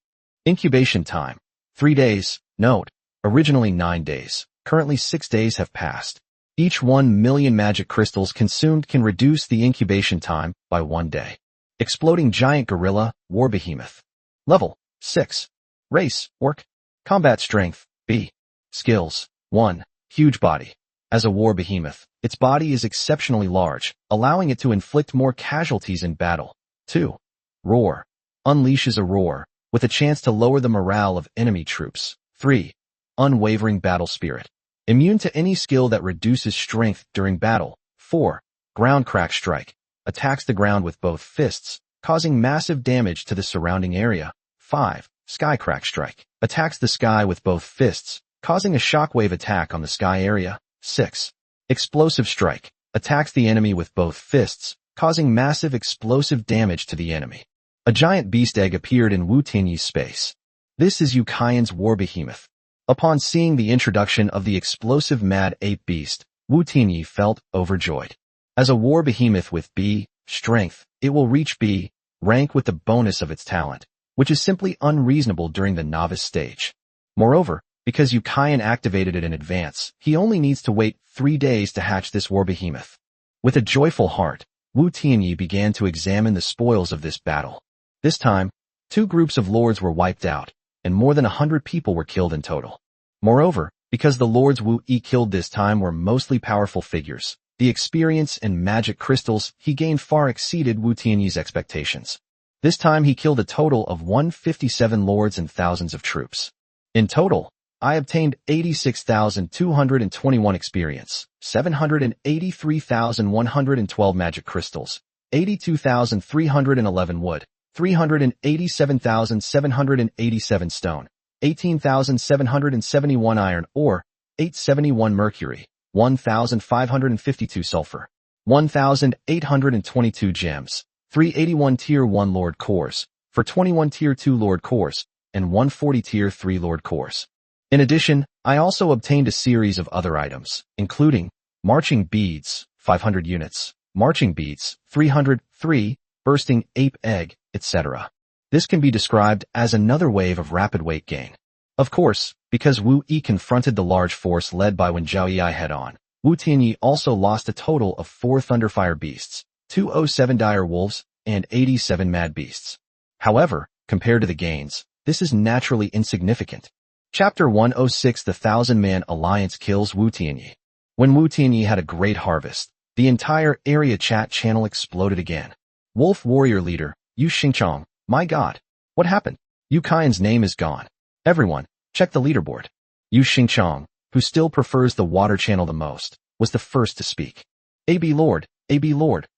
Speaker 1: Incubation time 3 days. Note: originally 9 days. Currently 6 days have passed. Each 1 million magic crystals consumed can reduce the incubation time by 1 day. Exploding giant gorilla war behemoth. Level 6. Race orc. Combat strength B. Skills 1. Huge body. As a war behemoth, its body is exceptionally large, allowing it to inflict more casualties in battle. 2. Roar. Unleashes a roar, with a chance to lower the morale of enemy troops. 3. Unwavering battle spirit. Immune to any skill that reduces strength during battle. 4. Ground crack strike. Attacks the ground with both fists, causing massive damage to the surrounding area. 5. Sky crack strike. Attacks the sky with both fists, causing a shockwave attack on the sky area. 6. Explosive strike. Attacks the enemy with both fists, causing massive explosive damage to the enemy. A giant beast egg appeared in Wu Tianyi's space. This is Yukayan's war behemoth. Upon seeing the introduction of the explosive mad ape beast, Wu Tianyi felt overjoyed. As a war behemoth with B strength, it will reach B rank with the bonus of its talent, which is simply unreasonable during the novice stage. Moreover, because Yukayan activated it in advance, he only needs to wait 3 days to hatch this war behemoth. With a joyful heart, Wu Tianyi began to examine the spoils of this battle. This time, 2 groups of lords were wiped out, and more than 100 people were killed in total. Moreover, because the lords Wu Yi killed this time were mostly powerful figures, the experience and magic crystals he gained far exceeded Wu Tianyi's expectations. This time he killed a total of 157 lords and thousands of troops. In total, I obtained 86,221 experience, 783,112 magic crystals, 82,311 wood, 387,787 stone, 18,771 iron ore, 871 mercury, 1,552 sulfur, 1,822 gems, 381 tier 1 lord cores, for 21 tier 2 lord cores, and 140 tier 3 lord cores. In addition, I also obtained a series of other items, including marching beads, 500 units, marching beads, 303, bursting ape egg, etc. This can be described as another wave of rapid weight gain. Of course, because Wu Yi confronted the large force led by Wen Zhaoyi head-on, Wu Tianyi also lost a total of 4 Thunderfire beasts, 207 dire wolves, and 87 mad beasts. However, compared to the gains, this is naturally insignificant. Chapter 106 The Thousand-Man Alliance kills Wu Tianyi. When Wu Tianyi had a great harvest, the entire area chat channel exploded again. Wolf warrior leader, Yu Xingchong, my god, what happened? Yukayan's name is gone. Everyone, check the leaderboard. Yu Xingchong, who still prefers the water channel the most, was the first to speak. AB Lord,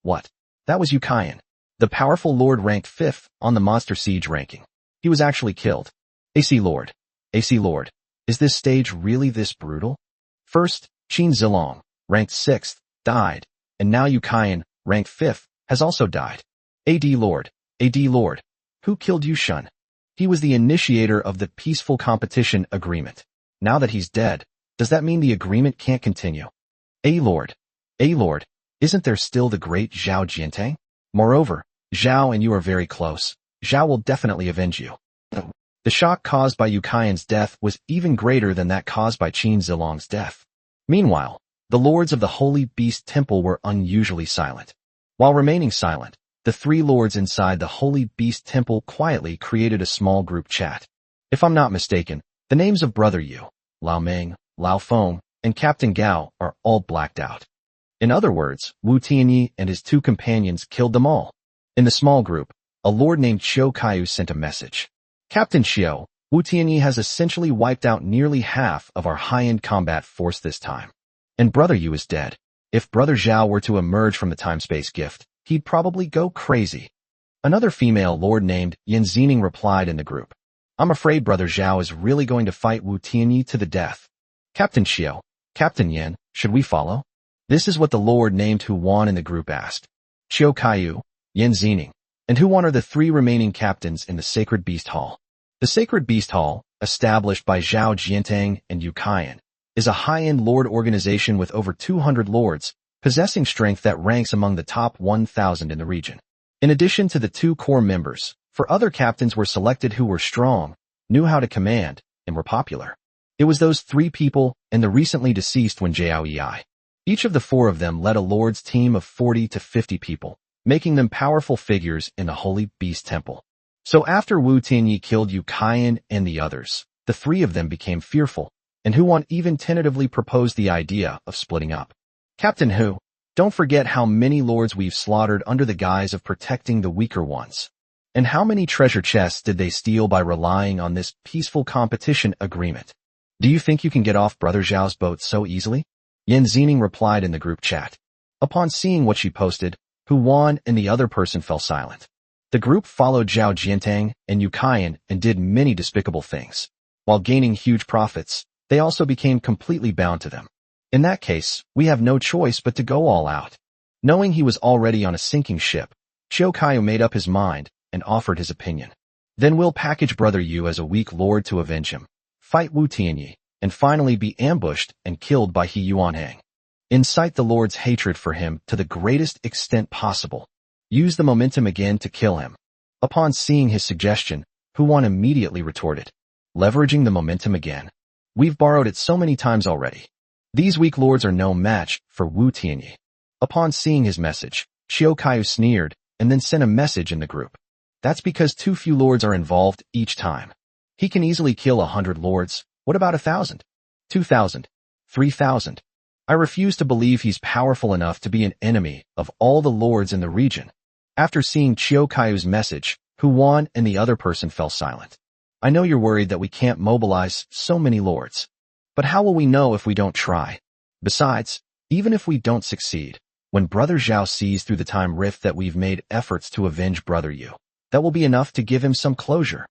Speaker 1: what? That was Yukayan. The powerful lord ranked 5th on the Monster Siege ranking. He was actually killed. AC Lord, is this stage really this brutal? First, Qin Zilong, ranked 6th, died, and now Yukayan, ranked 5th, has also died. AD Lord, who killed Yu Shun? He was the initiator of the peaceful competition agreement. Now that he's dead, does that mean the agreement can't continue? A Lord, isn't there still the great Zhao Jiantang? Moreover, Zhao and you are very close. Zhao will definitely avenge you. The shock caused by Yukayan's death was even greater than that caused by Qin Zilong's death. Meanwhile, the lords of the Holy Beast Temple were unusually silent. While remaining silent, the 3 lords inside the Holy Beast Temple quietly created a small group chat. If I'm not mistaken, the names of Brother Yu, Lao Meng, Lao Feng, and Captain Gao are all blacked out. In other words, Wu Tianyi and his 2 companions killed them all. In the small group, a lord named Qiu Kaiyu sent a message. Captain Qiu, Wu Tianyi has essentially wiped out nearly half of our high-end combat force this time. And Brother Yu is dead. If Brother Zhao were to emerge from the time-space gift, he'd probably go crazy. Another female lord named Yan Zining replied in the group. I'm afraid Brother Zhao is really going to fight Wu Tianyi to the death. Captain Qiu, Captain Yan, should we follow? This is what the lord named Hu Wan in the group asked. Qiu Kaiyu, Yan Zining, And who are the three remaining captains in the Sacred Beast Hall? The Sacred Beast Hall, established by Zhao Jiantang and Yu Kaiyan, is a high-end lord organization with over 200 lords, possessing strength that ranks among the top 1,000 in the region. In addition to the two core members, four other captains were selected who were strong, knew how to command, and were popular. It was those three people and the recently deceased Wen Jiao Yi. Each of the four of them led a lord's team of 40 to 50 people, making them powerful figures in the Holy Beast Temple. So after Wu Tianyi killed Yu Kaiyan and the others, the three of them became fearful, and Huan even tentatively proposed the idea of splitting up. Captain Hu, don't forget how many lords we've slaughtered under the guise of protecting the weaker ones. And how many treasure chests did they steal by relying on this peaceful competition agreement? Do you think you can get off Brother Zhao's boat so easily? Yan Zining replied in the group chat. Upon seeing what she posted, Huan and the other person fell silent. The group followed Zhao Jiantang and Yu Kaiyan and did many despicable things. While gaining huge profits, they also became completely bound to them. In that case, we have no choice but to go all out. Knowing he was already on a sinking ship, Qiu Kaiyu made up his mind and offered his opinion. Then we'll package Brother Yu as a weak lord to avenge him, fight Wu Tianyi, and finally be ambushed and killed by He Yuanhang. Incite the lord's hatred for him to the greatest extent possible. Use the momentum again to kill him. Upon seeing his suggestion, Huan immediately retorted, leveraging the momentum again. We've borrowed it so many times already. These weak lords are no match for Wu Tianyi. Upon seeing his message, Qiu Kaiyu sneered and then sent a message in the group. That's because too few lords are involved each time. He can easily kill 100 lords. What about 1,000? 2,000? 3,000? I refuse to believe he's powerful enough to be an enemy of all the lords in the region. After seeing Qiu Kaiyu's message, Huan and the other person fell silent. I know you're worried that we can't mobilize so many lords. But how will we know if we don't try? Besides, even if we don't succeed, when Brother Zhao sees through the time rift that we've made efforts to avenge Brother Yu, that will be enough to give him some closure.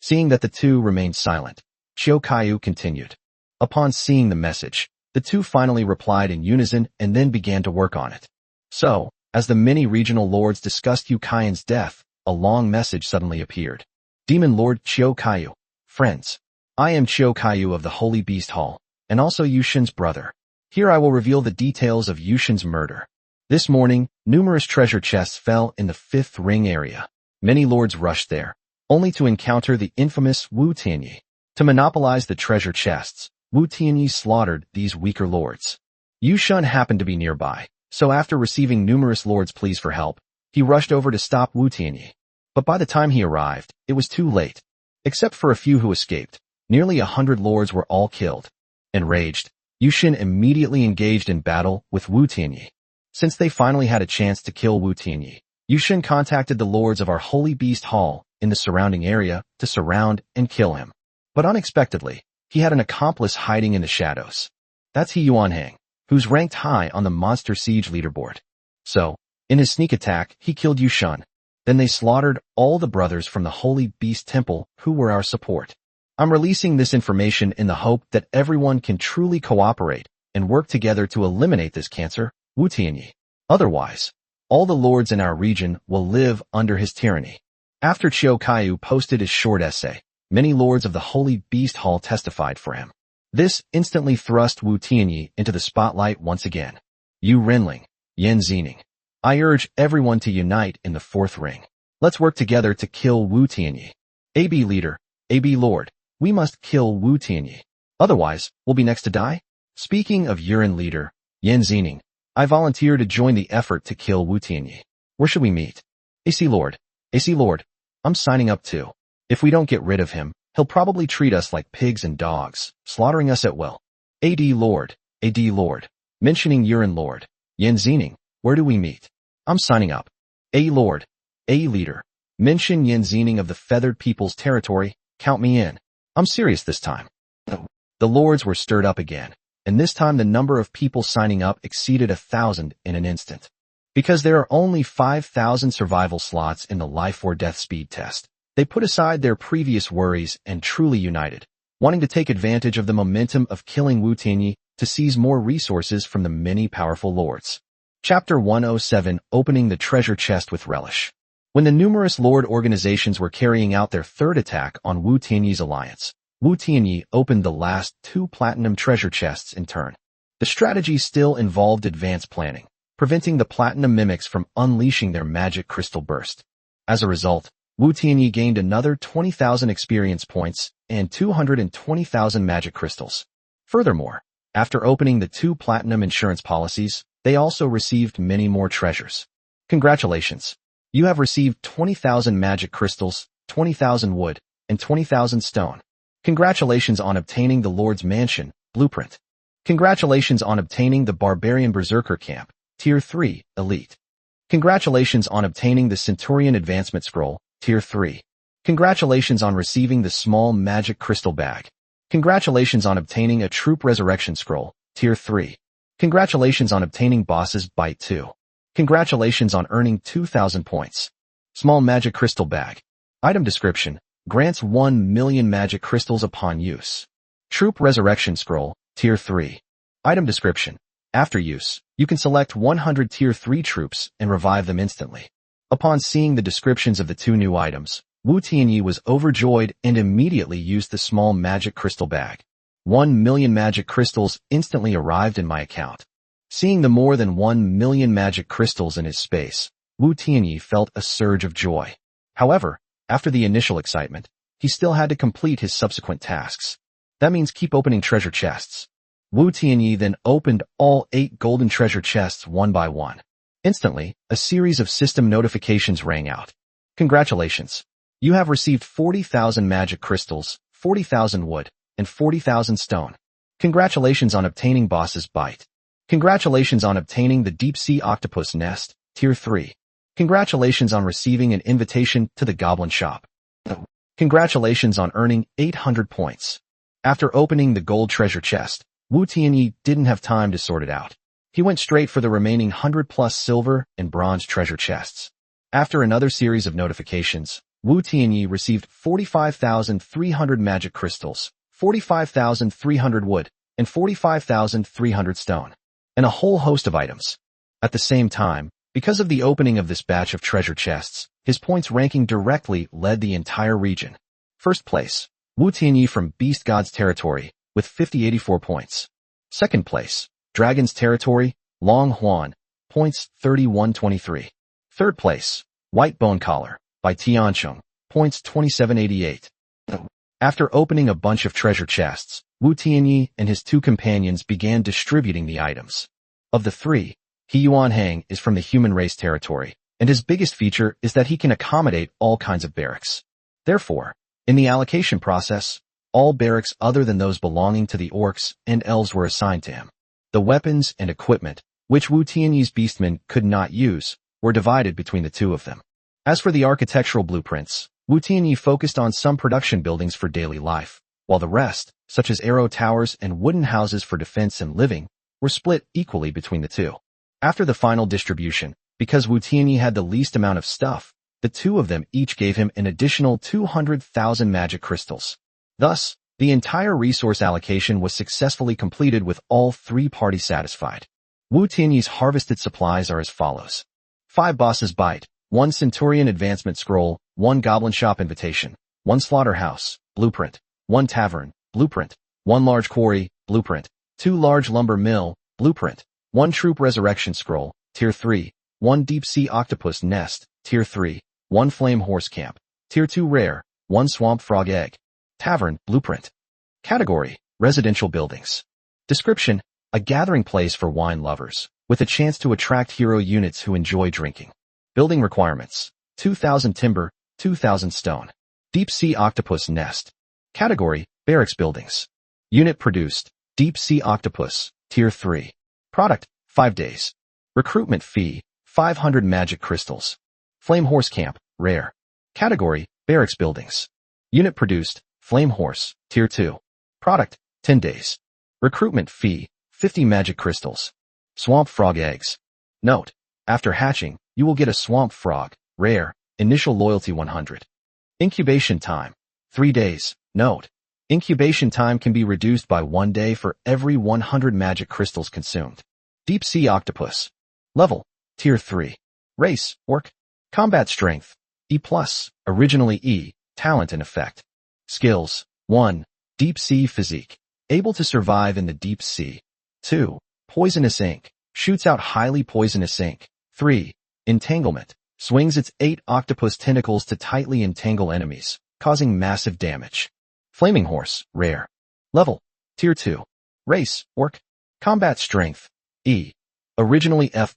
Speaker 1: Seeing that the two remained silent, Qiu Kaiyu continued. Upon seeing the message, the two finally replied in unison and then began to work on it. So, as the many regional lords discussed Yu Kaiyan's death, a long message suddenly appeared. Demon Lord Qiu Kaiyu, friends. I am Qiu Kaiyu of the Holy Beast Hall, and also Yushin's brother. Here I will reveal the details of Yushin's murder. This morning, numerous treasure chests fell in the 5th ring area. Many lords rushed there, only to encounter the infamous Wu Tianyi. To monopolize the treasure chests, Wu Tianyi slaughtered these weaker lords. Yushin happened to be nearby, so after receiving numerous lords' pleas for help, he rushed over to stop Wu Tianyi. But by the time he arrived, it was too late. Except for a few who escaped, nearly 100 lords were all killed. Enraged, Yushin immediately engaged in battle with Wu Tianyi. Since they finally had a chance to kill Wu Tianyi, Yushin contacted the lords of our Holy Beast Hall in the surrounding area to surround and kill him. But unexpectedly, he had an accomplice hiding in the shadows. That's He Yuanhang, who's ranked high on the Monster Siege leaderboard. So, in his sneak attack, he killed Yushin. Then they slaughtered all the brothers from the Holy Beast Temple who were our support. I'm releasing this information in the hope that everyone can truly cooperate and work together to eliminate this cancer, Wu Tianyi. Otherwise, all the lords in our region will live under his tyranny. After Qiu Kaiyu posted his short essay, many lords of the Holy Beast Hall testified for him. This instantly thrust Wu Tianyi into the spotlight once again. Yu Renling, Yan Zining. I urge everyone to unite in the 4th ring. Let's work together to kill Wu Tianyi. AB leader, AB lord, we must kill Wu Tianyi. Otherwise, we'll be next to die? Speaking of Yuren leader, Yan Zining, I volunteer to join the effort to kill Wu Tianyi. Where should we meet? AC lord, I'm signing up too. If we don't get rid of him, he'll probably treat us like pigs and dogs, slaughtering us at will. AD lord, mentioning Yuren lord, Yan Zining, where do we meet? I'm signing up. A lord, A leader, mention Yan Zining of the Feathered People's territory, count me in. I'm serious this time. The lords were stirred up again, and this time the number of people signing up exceeded 1,000 in an instant. Because there are only 5,000 survival slots in the life or death speed test, they put aside their previous worries and truly united, wanting to take advantage of the momentum of killing Wu Tianyi to seize more resources from the many powerful lords. Chapter 107, Opening the Treasure Chest with Relish. When the numerous Lord organizations were carrying out their third attack on Wu Tianyi's alliance, Wu Tianyi opened the last 2 platinum treasure chests in turn. The strategy still involved advanced planning, preventing the platinum mimics from unleashing their magic crystal burst. As a result, Wu Tianyi gained another 20,000 experience points and 220,000 magic crystals. Furthermore, after opening the 2 platinum insurance policies, they also received many more treasures. Congratulations! You have received 20,000 magic crystals, 20,000 wood, and 20,000 stone. Congratulations on obtaining the Lord's Mansion, Blueprint. Congratulations on obtaining the Barbarian Berserker Camp, Tier 3, Elite. Congratulations on obtaining the Centurion Advancement Scroll, Tier 3. Congratulations on receiving the Small Magic Crystal Bag. Congratulations on obtaining a Troop Resurrection Scroll, Tier 3. Congratulations on obtaining Boss's Bite 2. Congratulations on earning 2,000 points. Small Magic Crystal Bag. Item description: grants 1 million magic crystals upon use. Troop Resurrection Scroll, Tier 3. Item description: after use, you can select 100 Tier 3 troops and revive them instantly. Upon seeing the descriptions of the 2 new items, Wu Tianyi was overjoyed and immediately used the Small Magic Crystal Bag. 1 million magic crystals instantly arrived in my account. Seeing the more than 1 million magic crystals in his space, Wu Tianyi felt a surge of joy. However, after the initial excitement, he still had to complete his subsequent tasks. That means keep opening treasure chests. Wu Tianyi then opened all 8 golden treasure chests one by one. Instantly, a series of system notifications rang out. Congratulations! You have received 40,000 magic crystals, 40,000 wood, and 40,000 stone. Congratulations on obtaining Boss's Bite. Congratulations on obtaining the Deep Sea Octopus Nest, Tier 3. Congratulations on receiving an invitation to the Goblin Shop. Congratulations on earning 800 points. After opening the gold treasure chest, Wu Tianyi didn't have time to sort it out. He went straight for the remaining 100+ silver and bronze treasure chests. After another series of notifications, Wu Tianyi received 45,300 magic crystals, 45,300 wood, and 45,300 stone, and a whole host of items. At the same time, because of the opening of this batch of treasure chests, his points ranking directly led the entire region. First place, Wu Tianyi from Beast God's Territory, with 5084 points. Second place, Dragon's Territory, Long Huan, points 3123. Third place, White Bone Collar, by Tiancheng, points 2788. After opening a bunch of treasure chests, Wu Tianyi and his 2 companions began distributing the items. Of the 3, He Yuanhang is from the human race territory, and his biggest feature is that he can accommodate all kinds of barracks. Therefore, in the allocation process, all barracks other than those belonging to the orcs and elves were assigned to him. The weapons and equipment, which Wu Tianyi's beastmen could not use, were divided between the 2 of them. As for the architectural blueprints, Wu Tianyi focused on some production buildings for daily life, while the rest, such as arrow towers and wooden houses for defense and living, were split equally between the 2. After the final distribution, because Wu Tianyi had the least amount of stuff, the 2 of them each gave him an additional 200,000 magic crystals. Thus, the entire resource allocation was successfully completed with all 3 parties satisfied. Wu Tianyi's harvested supplies are as follows: 5 Boss's Bite, 1 Centurion Advancement Scroll, 1 Goblin Shop Invitation, 1 Slaughterhouse, Blueprint, 1 Tavern, Blueprint, 1 Large Quarry, Blueprint, 2 Large Lumber Mill, Blueprint, 1 Troop Resurrection Scroll, Tier 3, 1 Deep Sea Octopus Nest, Tier 3, 1 Flame Horse Camp, Tier 2 Rare, 1 Swamp Frog Egg. Tavern, Blueprint. Category: residential buildings. Description: a gathering place for wine lovers, with a chance to attract hero units who enjoy drinking. Building requirements: 2,000 timber, 2,000 stone. Deep Sea Octopus Nest. Category: barracks buildings. Unit produced: Deep Sea Octopus, Tier 3. Product: 5 days. Recruitment fee: 500 magic crystals. Flame Horse Camp, Rare. Category: barracks buildings. Unit produced: Flame Horse, Tier 2. Product: 10 days. Recruitment fee: 50 magic crystals. Swamp Frog Eggs. Note: after hatching, you will get a Swamp Frog, Rare, initial loyalty 100. Incubation time: 3 days. Note: incubation time can be reduced by 1 day for every 100 magic crystals consumed. Deep Sea Octopus. Level: Tier 3. Race: Orc. Combat Strength: E+, originally E, talent and effect. Skills: 1. Deep sea physique, able to survive in the deep sea. 2. Poisonous ink, shoots out highly poisonous ink. 3. Entanglement, swings its 8 octopus tentacles to tightly entangle enemies, causing massive damage. Flaming horse, rare. Level: Tier 2. Race: Orc. Combat strength: E. Originally F+,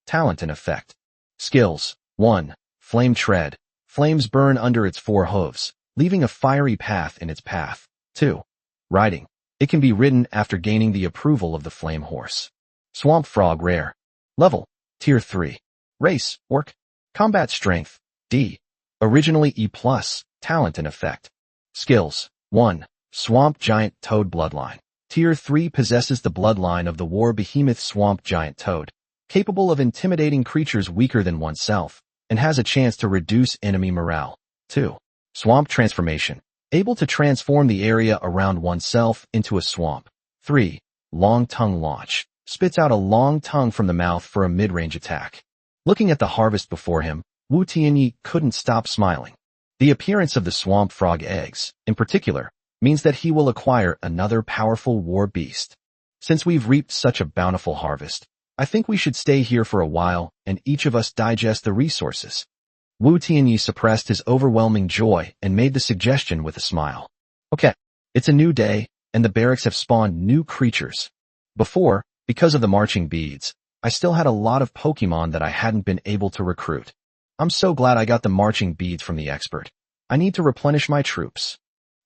Speaker 1: talent and effect. Skills: 1. Flame tread, flames burn under its 4 hooves, leaving a fiery path in its path. 2. Riding, it can be ridden after gaining the approval of the flame horse. Swamp frog, rare. Level: Tier 3. Race: Orc. Combat strength: D. Originally E+, talent and effect. Skills: 1. Swamp giant toad bloodline. Tier 3 possesses the bloodline of the war behemoth swamp giant toad, capable of intimidating creatures weaker than oneself, and has a chance to reduce enemy morale. 2. Swamp transformation, able to transform the area around oneself into a swamp. 3. Long tongue launch, spits out a long tongue from the mouth for a mid-range attack. Looking at the harvest before him, Wu Tianyi couldn't stop smiling. The appearance of the swamp frog eggs, in particular, means that he will acquire another powerful war beast. Since we've reaped such a bountiful harvest, I think we should stay here for a while and each of us digest the resources. Wu Tianyi suppressed his overwhelming joy and made the suggestion with a smile. Okay, it's a new day, and the barracks have spawned new creatures. Before, because of the marching beads, I still had a lot of Pokemon that I hadn't been able to recruit. I'm so glad I got the marching beads from the expert. I need to replenish my troops.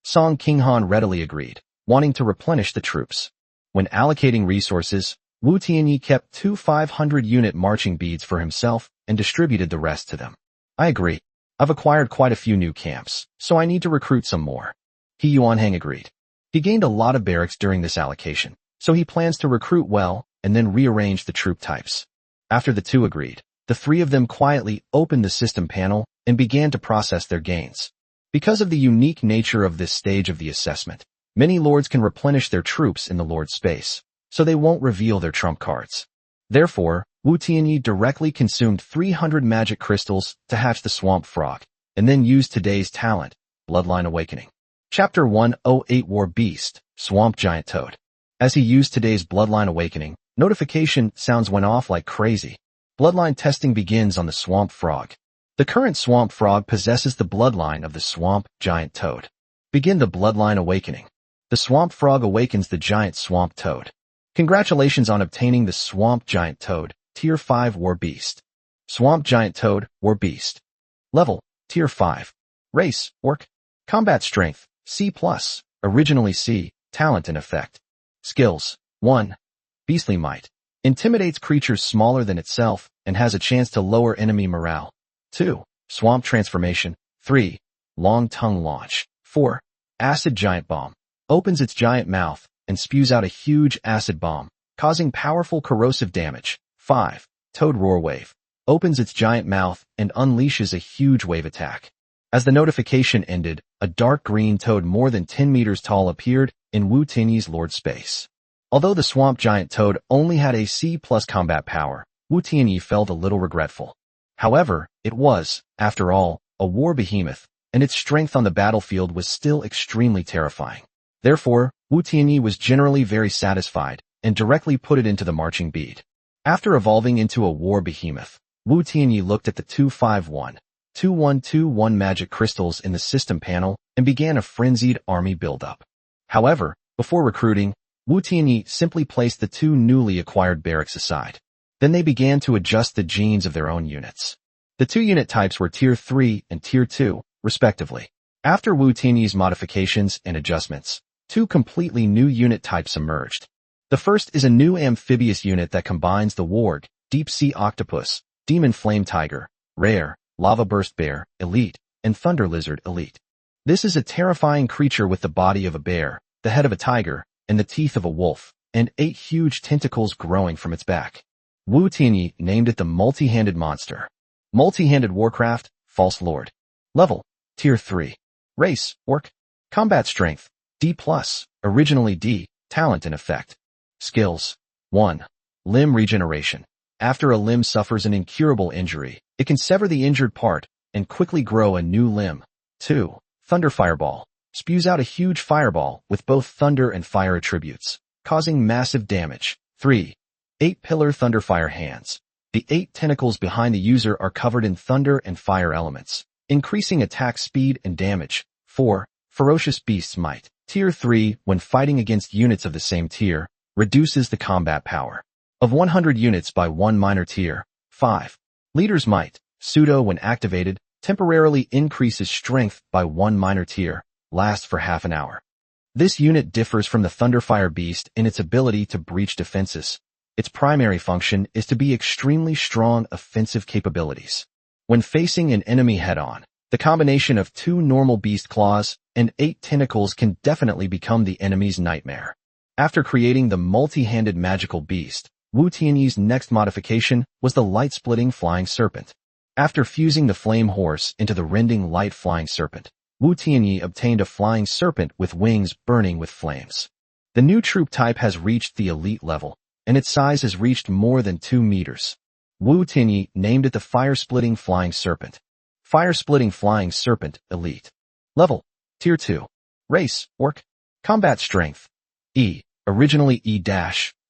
Speaker 1: Song Qinghan readily agreed, wanting to replenish the troops. When allocating resources, Wu Tianyi kept 2 500-unit marching beads for himself and distributed the rest to them. I agree. I've acquired quite a few new camps, so I need to recruit some more. He Yuanhang agreed. He gained a lot of barracks during this allocation, so he plans to recruit well and then rearrange the troop types. After the two agreed, the 3 of them quietly opened the system panel and began to process their gains. Because of the unique nature of this stage of the assessment, many lords can replenish their troops in the lord space, so they won't reveal their trump cards. Therefore, Wu Tianyi directly consumed 300 magic crystals to hatch the swamp frog, and then used today's talent, Bloodline Awakening. Chapter 108 War Beast, Swamp Giant Toad. As he used today's Bloodline Awakening, notification sounds went off like crazy. Bloodline testing begins on the swamp frog. The current swamp frog possesses the bloodline of the swamp giant toad. Begin the Bloodline Awakening. The swamp frog awakens the giant swamp toad. Congratulations on obtaining the swamp giant toad, Tier 5 War Beast. Swamp giant toad, War Beast. Level: Tier 5. Race: Orc. Combat strength: C+, originally C, talent and effect. Skills: 1. Beastly might, intimidates creatures smaller than itself and has a chance to lower enemy morale. 2. Swamp transformation. 3. Long tongue launch. 4. Acid giant bomb, opens its giant mouth and spews out a huge acid bomb, causing powerful corrosive damage. 5. Toad roar wave, opens its giant mouth and unleashes a huge wave attack. As the notification ended, a dark green toad more than 10 meters tall appeared in Wu Tianyi's lord space. Although the swamp giant toad only had a C+ combat power, Wu Tianyi felt a little regretful. However, it was, after all, a war behemoth, and its strength on the battlefield was still extremely terrifying. Therefore, Wu Tianyi was generally very satisfied and directly put it into the marching bead. After evolving into a war behemoth, Wu Tianyi looked at the 251-2121 magic crystals in the system panel and began a frenzied army buildup. However, before recruiting, Wu Tianyi simply placed the 2 newly acquired barracks aside. Then they began to adjust the genes of their own units. The 2 unit types were Tier 3 and Tier 2, respectively. After Wu Tianyi's modifications and adjustments, 2 completely new unit types emerged. The first is a new amphibious unit that combines the warg, deep sea octopus, demon flame tiger, rare, lava burst bear, elite, and thunder lizard, elite. This is a terrifying creature with the body of a bear, the head of a tiger, and the teeth of a wolf, and 8 huge tentacles growing from its back. Wu Tianyi named it the multi-handed monster. Multi-handed warcraft, false lord. Level: Tier 3. Race: Orc. Combat strength: D+, originally D, talent and effect. Skills: 1. Limb regeneration. After a limb suffers an incurable injury, it can sever the injured part and quickly grow a new limb. 2. Thunder Fireball. Spews out a huge fireball with both thunder and fire attributes, causing massive damage. 3. 8-Pillar Thunderfire Hands. The 8 tentacles behind the user are covered in thunder and fire elements, increasing attack speed and damage. 4. Ferocious Beast's Might. Tier 3, when fighting against units of the same tier, reduces the combat power of 100 units by 1 minor tier. 5. Leader's Might. Pseudo, when activated, temporarily increases strength by 1 minor tier, lasts for half an hour. This unit differs from the Thunderfire Beast in its ability to breach defenses. Its primary function is to be extremely strong offensive capabilities. When facing an enemy head-on, the combination of 2 normal beast claws and 8 tentacles can definitely become the enemy's nightmare. After creating the multi-handed magical beast, Wu Tianyi's next modification was the light-splitting flying serpent. After fusing the flame horse into the rending light flying serpent, Wu Tianyi obtained a flying serpent with wings burning with flames. The new troop type has reached the elite level, and its size has reached more than 2 meters. Wu Tianyi named it the Fire-Splitting Flying Serpent. Fire-Splitting Flying Serpent Elite. Level: Tier 2. Race: Orc. Combat Strength: E. Originally E-.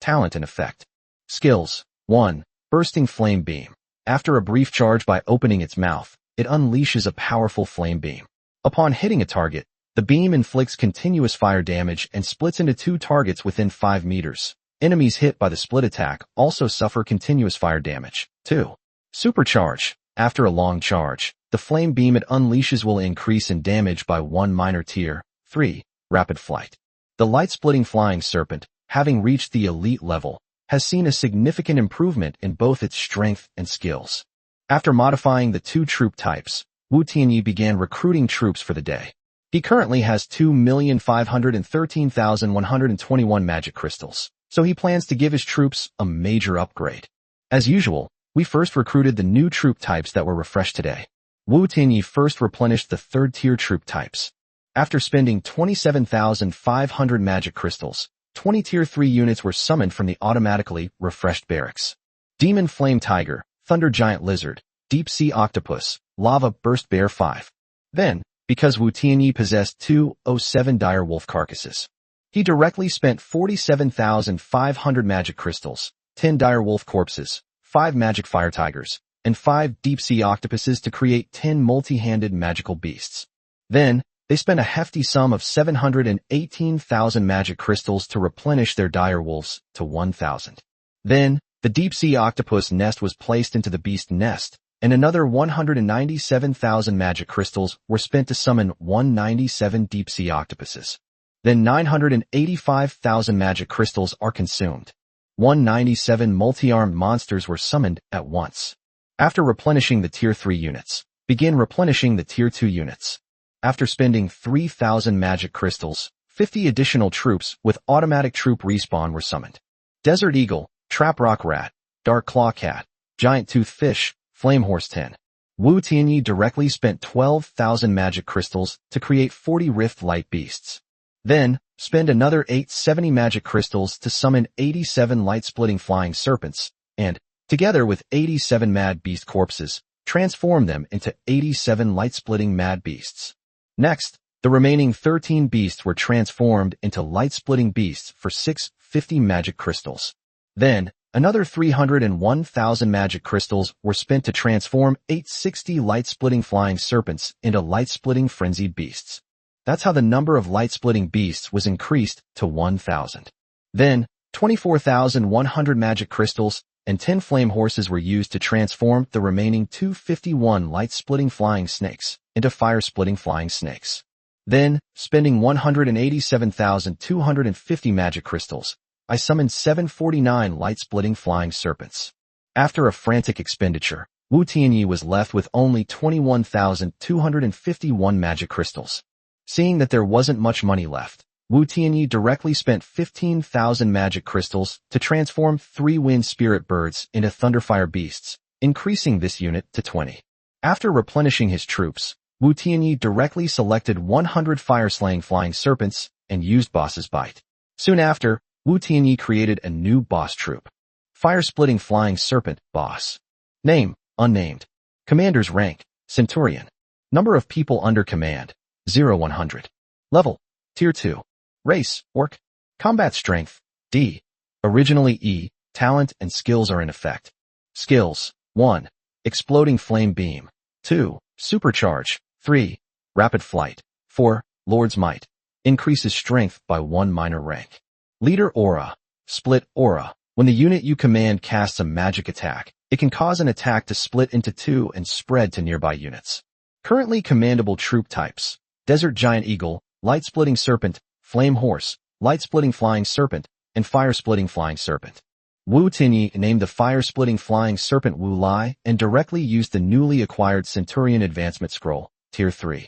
Speaker 1: Talent and Effect. Skills: 1. Bursting Flame Beam. After a brief charge by opening its mouth, it unleashes a powerful flame beam. Upon hitting a target, the beam inflicts continuous fire damage and splits into 2 targets within 5 meters. Enemies hit by the split attack also suffer continuous fire damage. 2. Supercharge. After a long charge, the flame beam it unleashes will increase in damage by 1 minor tier. 3. Rapid Flight. The light-splitting flying serpent, having reached the elite level, has seen a significant improvement in both its strength and skills. After modifying the 2 troop types, Wu Tianyi began recruiting troops for the day. He currently has 2,513,121 magic crystals, so he plans to give his troops a major upgrade. As usual, we first recruited the new troop types that were refreshed today. Wu Tianyi first replenished the 3rd-tier troop types. After spending 27,500 magic crystals, 20 Tier 3 units were summoned from the automatically refreshed barracks. Demon Flame Tiger, Thunder Giant Lizard, Deep Sea Octopus, Lava Burst Bear 5. Then, because Wu Tianyi possessed 207 dire wolf carcasses, he directly spent 47,500 magic crystals, 10 dire wolf corpses, 5 magic fire tigers, and 5 deep sea octopuses to create 10 multi-handed magical beasts. Then, they spent a hefty sum of 718,000 magic crystals to replenish their dire wolves to 1,000. Then, the deep-sea octopus nest was placed into the beast nest, and another 197,000 magic crystals were spent to summon 197 deep-sea octopuses. Then 985,000 magic crystals are consumed. 197 multi-armed monsters were summoned at once. After replenishing the Tier 3 units, begin replenishing the Tier 2 units. After spending 3,000 magic crystals, 50 additional troops with automatic troop respawn were summoned. Desert Eagle, Trap Rock Rat, Dark Claw Cat, Giant Tooth Fish, Flame Horse 10. Wu Tianyi directly spent 12,000 magic crystals to create 40 Rift Light Beasts. Then, spend another 870 magic crystals to summon 87 light-splitting flying serpents, and, together with 87 mad beast corpses, transform them into 87 light-splitting mad beasts. Next, the remaining 13 beasts were transformed into light-splitting beasts for 650 magic crystals. Then, another 301,000 magic crystals were spent to transform 860 light-splitting flying serpents into light-splitting frenzied beasts. That's how the number of light-splitting beasts was increased to 1,000. Then, 24,100 magic crystals and 10 flame horses were used to transform the remaining 251 light-splitting flying snakes into fire-splitting flying snakes. Then, spending 187,250 magic crystals, I summoned 749 light-splitting flying serpents. After a frantic expenditure, Wu Tianyi was left with only 21,251 magic crystals. Seeing that there wasn't much money left, Wu Tianyi directly spent 15,000 magic crystals to transform 3 wind spirit birds into thunderfire beasts, increasing this unit to 20. After replenishing his troops, Wu Tianyi directly selected 100 fire-slaying flying serpents and used Boss's Bite. Soon after, Wu Tianyi created a new boss troop. Fire-splitting flying serpent, boss. Name, unnamed. Commander's rank, Centurion. Number of people under command, 0-100. Level, Tier 2. Race, Orc. Combat Strength, D. Originally E. Talent and skills are in effect. Skills, 1. Exploding Flame Beam. 2. Supercharge. 3. Rapid Flight. 4. Lord's Might. Increases strength by 1 minor rank. Leader Aura. Split Aura. When the unit you command casts a magic attack, it can cause an attack to split into 2 and spread to nearby units. Currently commandable troop types: Desert Giant Eagle, Light Splitting Serpent, Flame Horse, Light Splitting Flying Serpent, and Fire Splitting Flying Serpent. Wu Tinyi named the Fire Splitting Flying Serpent Wu Lai and directly used the newly acquired Centurion Advancement Scroll, Tier 3.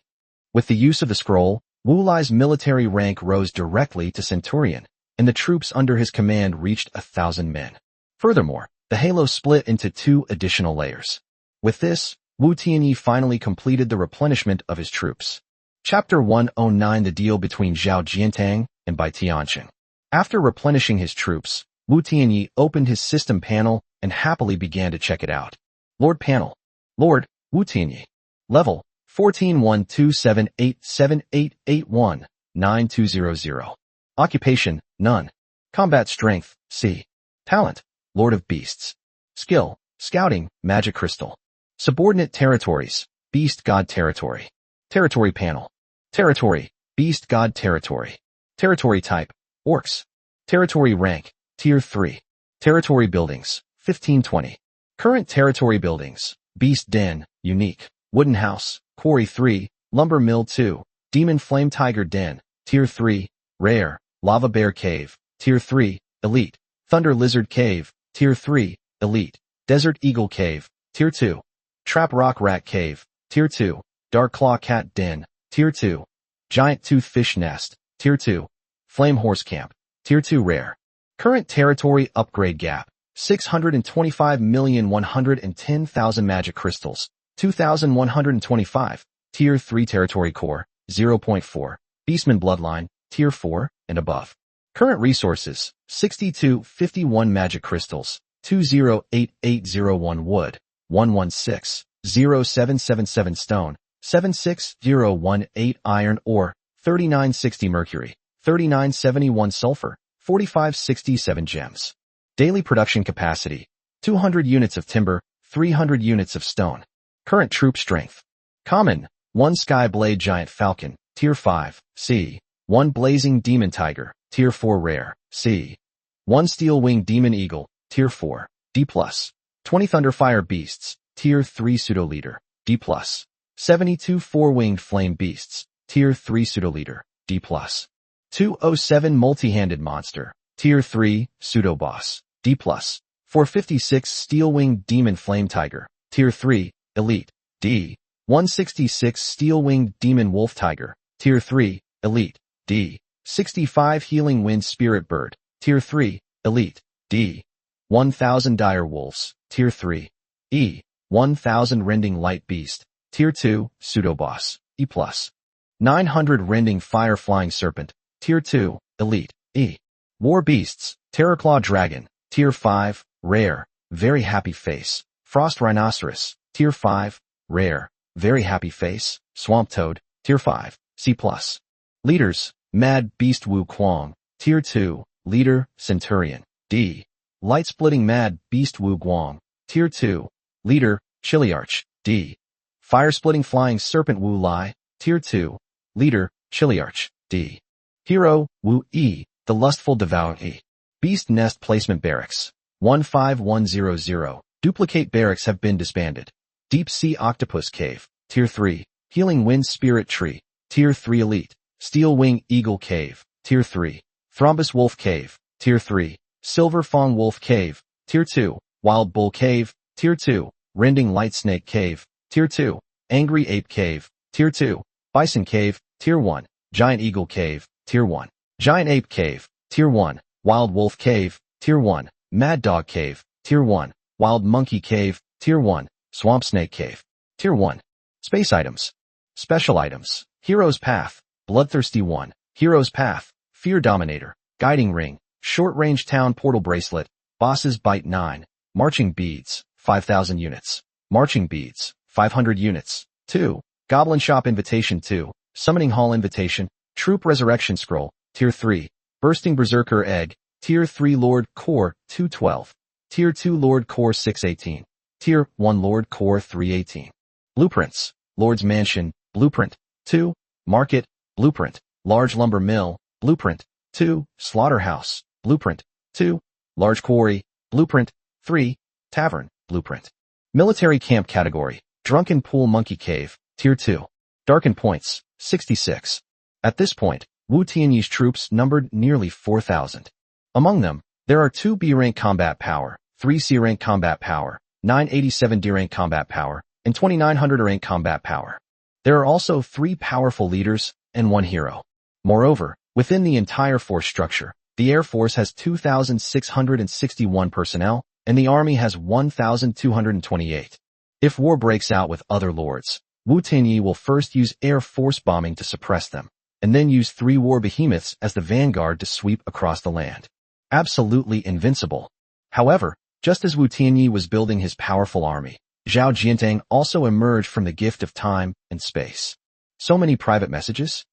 Speaker 1: With the use of the scroll, Wu Lai's military rank rose directly to Centurion, and the troops under his command reached 1,000 men. Furthermore, the halo split into 2 additional layers. With this, Wu Tianyi finally completed the replenishment of his troops. Chapter 109: The Deal Between Zhao Jiantang and Bai Tianqing. After replenishing his troops, Wu Tianyi opened his system panel and happily began to check it out. Lord Panel. Lord, Wu Tianyi. Level, 14-1278881-9200. Occupation, None. Combat Strength, C. Talent, Lord of Beasts. Skill, Scouting, Magic Crystal. Subordinate Territories, Beast God Territory. Territory Panel. Territory, Beast God Territory. Territory Type, Orcs. Territory Rank, Tier 3. Territory Buildings, 1520. Current Territory Buildings: Beast Den, Unique. Wooden House, Quarry 3, Lumber Mill 2, Demon Flame Tiger Den, Tier 3, Rare. Lava Bear Cave, Tier 3, Elite. Thunder Lizard Cave, Tier 3, Elite. Desert Eagle Cave, Tier 2. Trap Rock Rat Cave, Tier 2. Dark Claw Cat Den, Tier 2. Giant Tooth Fish Nest, Tier 2. Flame Horse Camp, Tier 2 Rare. Current Territory Upgrade Gap, 625,110,000 Magic Crystals, 2,125. Tier 3 Territory Core, 0.4. Beastman Bloodline, Tier 4, and above. Current resources, 6251 Magic Crystals, 208801 Wood, 1160777 Stone, 76018 Iron Ore, 3960 Mercury, 3971 Sulfur, 4567 Gems. Daily production capacity, 200 units of timber, 300 units of stone. Current troop strength. Common, 1 Sky Blade Giant Falcon, Tier 5, C. 1 Blazing Demon Tiger, Tier 4 Rare, C. 1 Steel Wing Demon Eagle, Tier 4, D+. 20 Thunderfire Beasts, Tier 3 Pseudo-Leader, D+. 72 Four-Winged Flame Beasts, Tier 3 Pseudo-Leader, D+. 207 Multi-Handed Monster, Tier 3 Pseudo-Boss, D+. 456 Steel-Winged Demon Flame Tiger, Tier 3, Elite, D. 166 Steel-Winged Demon Wolf Tiger, Tier 3, Elite, D. 65 Healing Wind Spirit Bird, Tier 3, Elite, D. 1000 Dire Wolves, Tier 3, E. 1000 Rending Light Beast, Tier 2, Pseudo-Boss, E+. 900 Rending Fire Flying Serpent, Tier 2, Elite, E. War Beasts, Terrorclaw Dragon, Tier 5, Rare, Very Happy Face, Frost Rhinoceros, Tier 5, Rare, Very Happy Face, Swamp Toad, Tier 5, C+. Leaders, Mad Beast Wu Quang, Tier 2, Leader, Centurion, D. Light Splitting Mad Beast Wu Guang, Tier 2, Leader, Chiliarch, D. Fire Splitting Flying Serpent Wu Lai, Tier 2, Leader, Chiliarch, D. Hero, Wu E, the Lustful Devourer. Beast Nest Placement Barracks, 15100. Duplicate barracks have been disbanded. Deep Sea Octopus Cave, Tier 3, Healing Wind Spirit Tree, Tier 3 Elite. Steel Wing Eagle Cave, Tier 3. Thrombus Wolf Cave, Tier 3. Silver Fong Wolf Cave, Tier 2. Wild Bull Cave, Tier 2. Rending Light Snake Cave, Tier 2. Angry Ape Cave, Tier 2. Bison Cave, Tier 1. Giant Eagle Cave, Tier 1. Giant Ape Cave, Tier 1. Wild Wolf Cave, Tier 1. Mad Dog Cave, Tier 1. Wild Monkey Cave, Tier 1. Swamp Snake Cave, Tier 1. Space Items. Special Items. Hero's Path, Bloodthirsty 1. Hero's Path, Fear Dominator, Guiding Ring, Short Range Town Portal Bracelet, Boss's Bite 9, Marching Beads, 5,000 units. Marching Beads, 500 units. 2. Goblin Shop Invitation 2. Summoning Hall Invitation. Troop Resurrection Scroll. Tier 3. Bursting Berserker Egg. Tier 3 Lord Core 212. Tier 2 Lord Core 618. Tier 1 Lord Core 318. Blueprints. Lord's Mansion. Blueprint. 2. Market. Blueprint. Large Lumber Mill. Blueprint. 2. Slaughterhouse. Blueprint. 2. Large Quarry. Blueprint. 3. Tavern. Blueprint. Military Camp Category. Drunken Pool Monkey Cave. Tier 2. Darkened Points. 66. At this point, Wu Tianyi's troops numbered nearly 4,000. Among them, there are 2 B-rank combat power, 3 C-rank combat power, 987 D-rank combat power, and 2,900 rank combat power. There are also 3 powerful leaders and 1 hero. Moreover, within the entire force structure, the Air Force has 2,661 personnel, and the Army has 1,228. If war breaks out with other lords, Wu Tianyi will first use Air Force bombing to suppress them, and then use 3 war behemoths as the vanguard to sweep across the land. Absolutely invincible. However, just as Wu Tianyi was building his powerful army, Zhao Jiantang also emerged from the gift of time and space. So many private messages?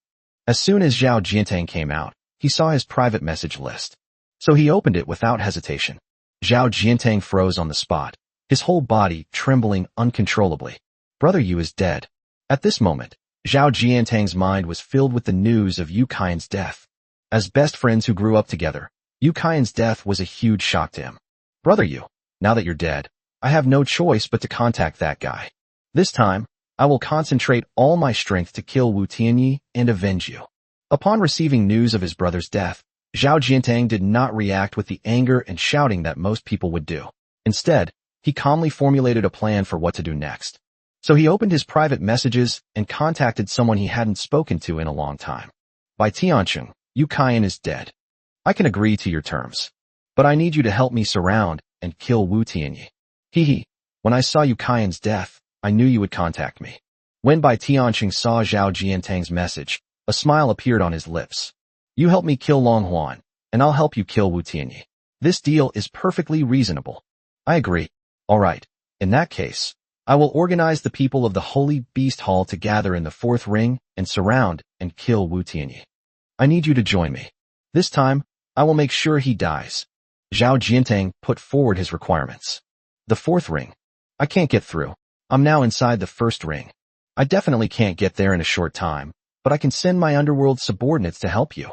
Speaker 1: As soon as Zhao Jiantang came out, he saw his private message list. So he opened it without hesitation. Zhao Jiantang froze on the spot, his whole body trembling uncontrollably. Brother Yu is dead. At this moment, Zhao Jiantang's mind was filled with the news of Yu Qian's death. As best friends who grew up together, Yu Qian's death was a huge shock to him. Brother Yu, now that you're dead, I have no choice but to contact that guy. This time, I will concentrate all my strength to kill Wu Tianyi and avenge you. Upon receiving news of his brother's death, Zhao Jiantang did not react with the anger and shouting that most people would do. Instead, he calmly formulated a plan for what to do next. So he opened his private messages and contacted someone he hadn't spoken to in a long time. By Tiancheng, Yu Qian is dead. I can agree to your terms. But I need you to help me surround and kill Wu Tianyi. Hee. When I saw Yu Qian's death, I knew you would contact me. When Bai Tiancheng saw Zhao Jiantang's message, a smile appeared on his lips. You help me kill Long Huan, and I'll help you kill Wu Tianyi. This deal is perfectly reasonable. I agree. All right. In that case, I will organize the people of the Holy Beast Hall to gather in the 4th ring and surround and kill Wu Tianyi. I need you to join me. This time, I will make sure he dies. Zhao Jiantang put forward his requirements. The 4th ring. I can't get through. I'm now inside the 1st ring. I definitely can't get there in a short time, but I can send my underworld subordinates to help you.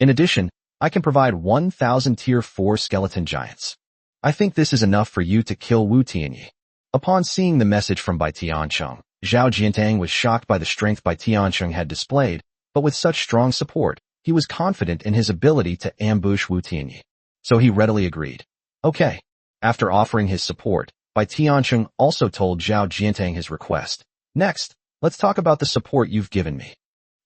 Speaker 1: In addition, I can provide 1,000 tier 4 skeleton giants. I think this is enough for you to kill Wu Tianyi. Upon seeing the message from Bai Tiancheng, Zhao Jiantang was shocked by the strength Bai Tiancheng had displayed, but with such strong support, he was confident in his ability to ambush Wu Tianyi. So he readily agreed. Okay. After offering his support, Bai Tiancheng also told Zhao Jiantang his request. Next, let's talk about the support you've given me.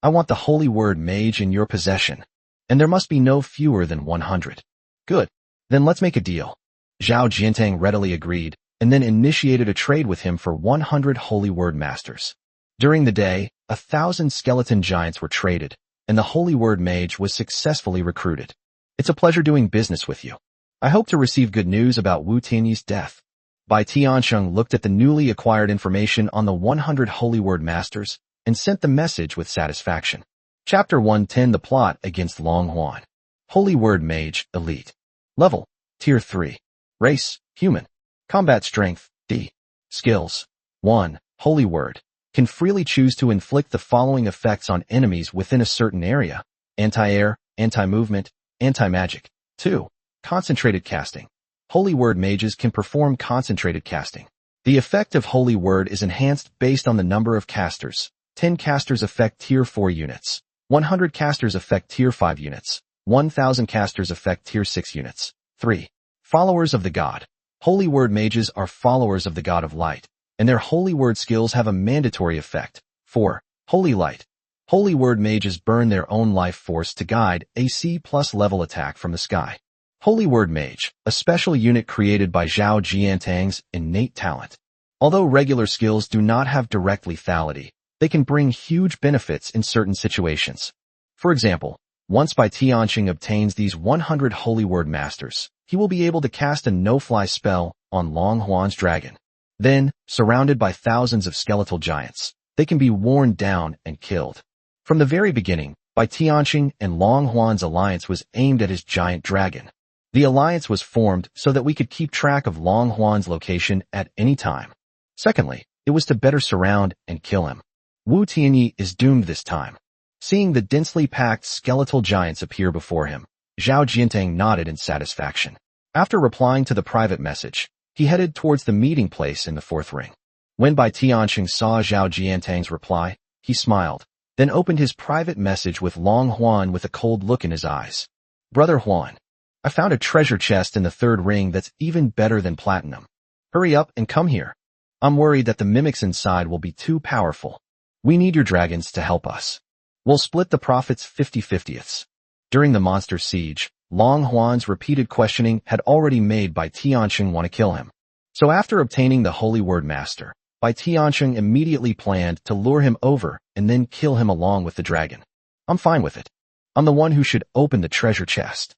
Speaker 1: I want the Holy Word Mage in your possession, and there must be no fewer than 100. Good. Then let's make a deal. Zhao Jiantang readily agreed, and then initiated a trade with him for 100 Holy Word Masters. During the day, 1,000 skeleton giants were traded, and the Holy Word Mage was successfully recruited. It's a pleasure doing business with you. I hope to receive good news about Wu Tianyi's death. Bai Tiancheng looked at the newly acquired information on the 100 Holy Word Masters and sent the message with satisfaction. Chapter 110 The Plot Against Long Huan. Holy Word Mage, Elite. Level, Tier 3. Race, Human. Combat Strength, D. Skills. 1. Holy Word. Can freely choose to inflict the following effects on enemies within a certain area. Anti-air, anti-movement, anti-magic. 2. Concentrated casting. Holy Word mages can perform concentrated casting. The effect of Holy Word is enhanced based on the number of casters. 10 casters affect Tier 4 units. 100 casters affect Tier 5 units. 1,000 casters affect Tier 6 units. 3. Followers of the God. Holy Word mages are followers of the God of Light, and their Holy Word skills have a mandatory effect. 4. Holy Light. Holy Word mages burn their own life force to guide a C+ level attack from the sky. Holy Word Mage, a special unit created by Zhao Jiantang's innate talent. Although regular skills do not have direct lethality, they can bring huge benefits in certain situations. For example, once Bai Tiancheng obtains these 100 Holy Word Masters, he will be able to cast a no-fly spell on Long Huan's dragon. Then, surrounded by thousands of skeletal giants, they can be worn down and killed. From the very beginning, Bai Tianqing and Long Huan's alliance was aimed at his giant dragon. The alliance was formed so that we could keep track of Long Huan's location at any time. Secondly, it was to better surround and kill him. Wu Tianyi is doomed this time. Seeing the densely packed skeletal giants appear before him, Zhao Jiantang nodded in satisfaction. After replying to the private message, he headed towards the meeting place in the fourth ring. When Bai Tianqing saw Zhao Jiantang's reply, he smiled, then opened his private message with Long Huan with a cold look in his eyes. Brother Huan, I found a treasure chest in the third ring that's even better than platinum. Hurry up and come here. I'm worried that the mimics inside will be too powerful. We need your dragons to help us. We'll split the profits 50/50ths. During the monster siege, Long Huan's repeated questioning had already made Bai Tianqing want to kill him. So after obtaining the Holy Word Master, Bai Tianqing immediately planned to lure him over and then kill him along with the dragon. I'm fine with it. I'm the one who should open the treasure chest.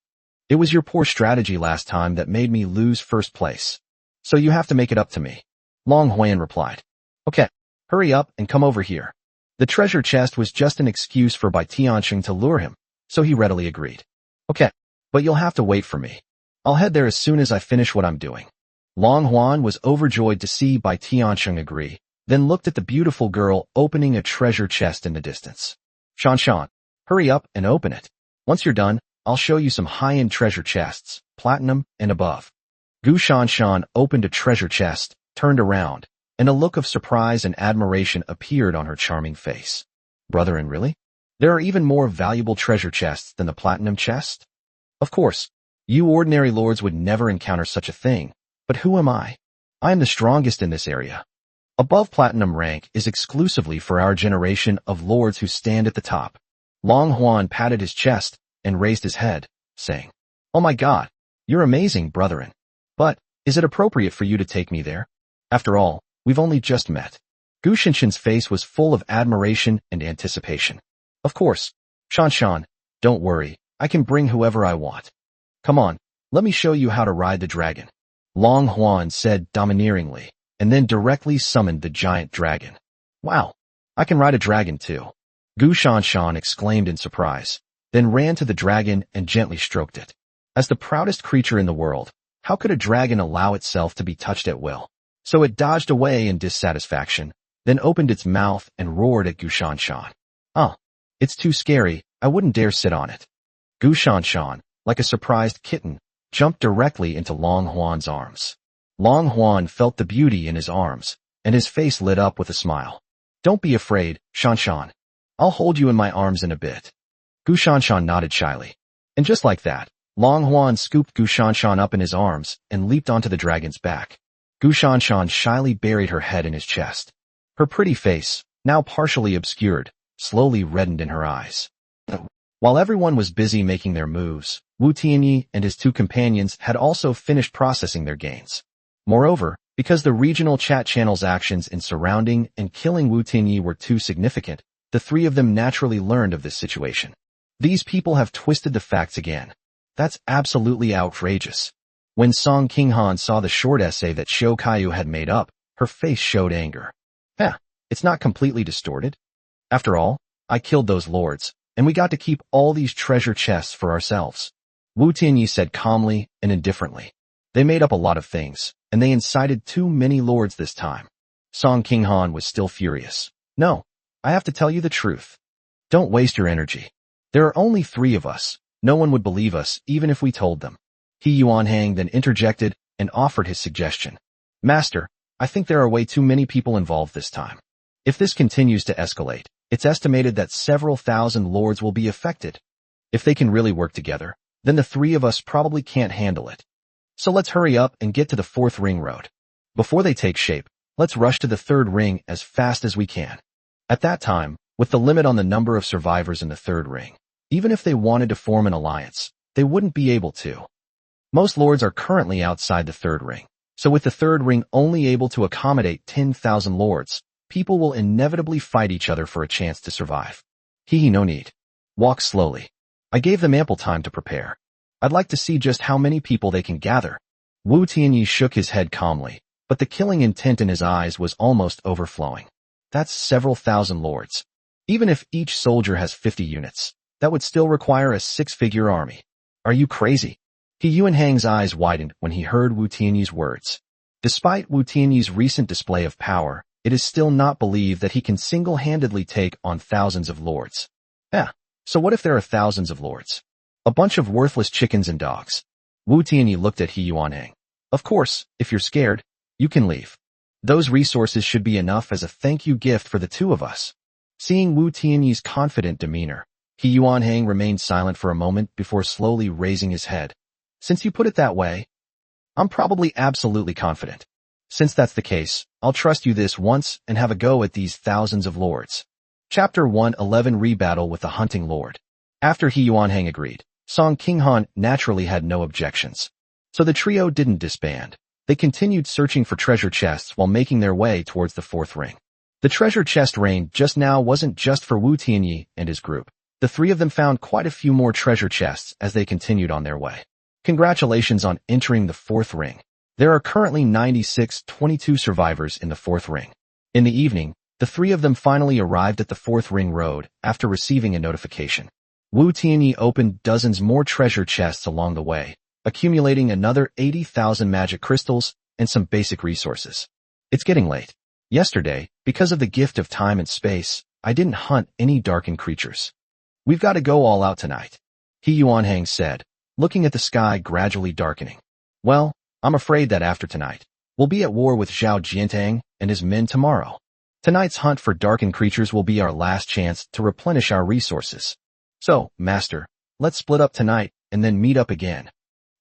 Speaker 1: It was your poor strategy last time that made me lose first place. So you have to make it up to me. Long Huan replied. Okay, hurry up and come over here. The treasure chest was just an excuse for Bai Tianqing to lure him, so he readily agreed. Okay, but you'll have to wait for me. I'll head there as soon as I finish what I'm doing. Long Huan was overjoyed to see Bai Tianqing agree, then looked at the beautiful girl opening a treasure chest in the distance. Shan, hurry up and open it. Once you're done, I'll show you some high-end treasure chests, platinum and above. Gu Shan opened a treasure chest, turned around, and a look of surprise and admiration appeared on her charming face. Brother, and really? There are even more valuable treasure chests than the platinum chest? Of course, you ordinary lords would never encounter such a thing, but who am I? I am the strongest in this area. Above platinum rank is exclusively for our generation of lords who stand at the top. Long Huan patted his chest and raised his head, saying, Oh my God, you're amazing, brethren. But, is it appropriate for you to take me there? After all, we've only just met. Gu Shinshin's face was full of admiration and anticipation. Of course, Shan, don't worry, I can bring whoever I want. Come on, let me show you how to ride the dragon. Long Huan said domineeringly, and then directly summoned the giant dragon. Wow, I can ride a dragon too. Gu Shan exclaimed in surprise, then ran to the dragon and gently stroked it. As the proudest creature in the world, how could a dragon allow itself to be touched at will? So it dodged away in dissatisfaction, then opened its mouth and roared at Gu Shan. Oh, it's too scary, I wouldn't dare sit on it. Gu Shan, like a surprised kitten, jumped directly into Long Huan's arms. Long Huan felt the beauty in his arms, and his face lit up with a smile. Don't be afraid, Shan. I'll hold you in my arms in a bit. Gu Shan nodded shyly. And just like that, Long Huan scooped Gu Shan up in his arms and leaped onto the dragon's back. Gu Shan shyly buried her head in his chest. Her pretty face, now partially obscured, slowly reddened in her eyes. While everyone was busy making their moves, Wu Tianyi and his two companions had also finished processing their gains. Moreover, because the regional chat channel's actions in surrounding and killing Wu Tianyi were too significant, the three of them naturally learned of this situation. These people have twisted the facts again. That's absolutely outrageous. When Song Qinghan saw the short essay that Shou Kaiyu had made up, her face showed anger. It's not completely distorted. After all, I killed those lords, and we got to keep all these treasure chests for ourselves. Wu Tianyi said calmly and indifferently. They made up a lot of things, and they incited too many lords this time. Song Qinghan was still furious. No, I have to tell you the truth. Don't waste your energy. There are only 3 of us. No one would believe us, even if we told them. He Yuanhang then interjected and offered his suggestion. Master, I think there are way too many people involved this time. If this continues to escalate, it's estimated that several thousand lords will be affected. If they can really work together, then the 3 of us probably can't handle it. So let's hurry up and get to the 4th ring road. Before they take shape, let's rush to the 3rd ring as fast as we can. At that time, with the limit on the number of survivors in the 3rd ring, even if they wanted to form an alliance, they wouldn't be able to. Most lords are currently outside the 3rd ring, so with the 3rd ring only able to accommodate 10,000 lords, people will inevitably fight each other for a chance to survive. No need. Walk slowly. I gave them ample time to prepare. I'd like to see just how many people they can gather. Wu Tianyi shook his head calmly, but the killing intent in his eyes was almost overflowing. That's several thousand lords. Even if each soldier has 50 units, that would still require a six-figure army. Are you crazy? He Yuanhang's eyes widened when he heard Wu Tianyi's words. Despite Wu Tianyi's recent display of power, it is still not believed that he can single-handedly take on thousands of lords. So what if there are thousands of lords? A bunch of worthless chickens and dogs. Wu Tianyi looked at He Yuanhang. Of course, if you're scared, you can leave. Those resources should be enough as a thank you gift for the two of us. Seeing Wu Tianyi's confident demeanor, He Yuanhang remained silent for a moment before slowly raising his head. Since you put it that way, I'm probably absolutely confident. Since that's the case, I'll trust you this once and have a go at these thousands of lords. Chapter 111 Rebattle with the Hunting Lord. After He Yuanhang agreed, Song Qinghan naturally had no objections. So the trio didn't disband. They continued searching for treasure chests while making their way towards the fourth ring. The treasure chest raid just now wasn't just for Wu Tianyi and his group. The three of them found quite a few more treasure chests as they continued on their way. Congratulations on entering the fourth ring. There are currently 96-22 survivors in the fourth ring. In the evening, the three of them finally arrived at the fourth ring road after receiving a notification. Wu Tianyi opened dozens more treasure chests along the way, accumulating another 80,000 magic crystals and some basic resources. It's getting late. Yesterday, because of the gift of time and space, I didn't hunt any darkened creatures. We've got to go all out tonight, He Yuanhang said, looking at the sky gradually darkening. Well, I'm afraid that after tonight, we'll be at war with Zhao Jiantang and his men tomorrow. Tonight's hunt for darkened creatures will be our last chance to replenish our resources. So, Master, let's split up tonight and then meet up again.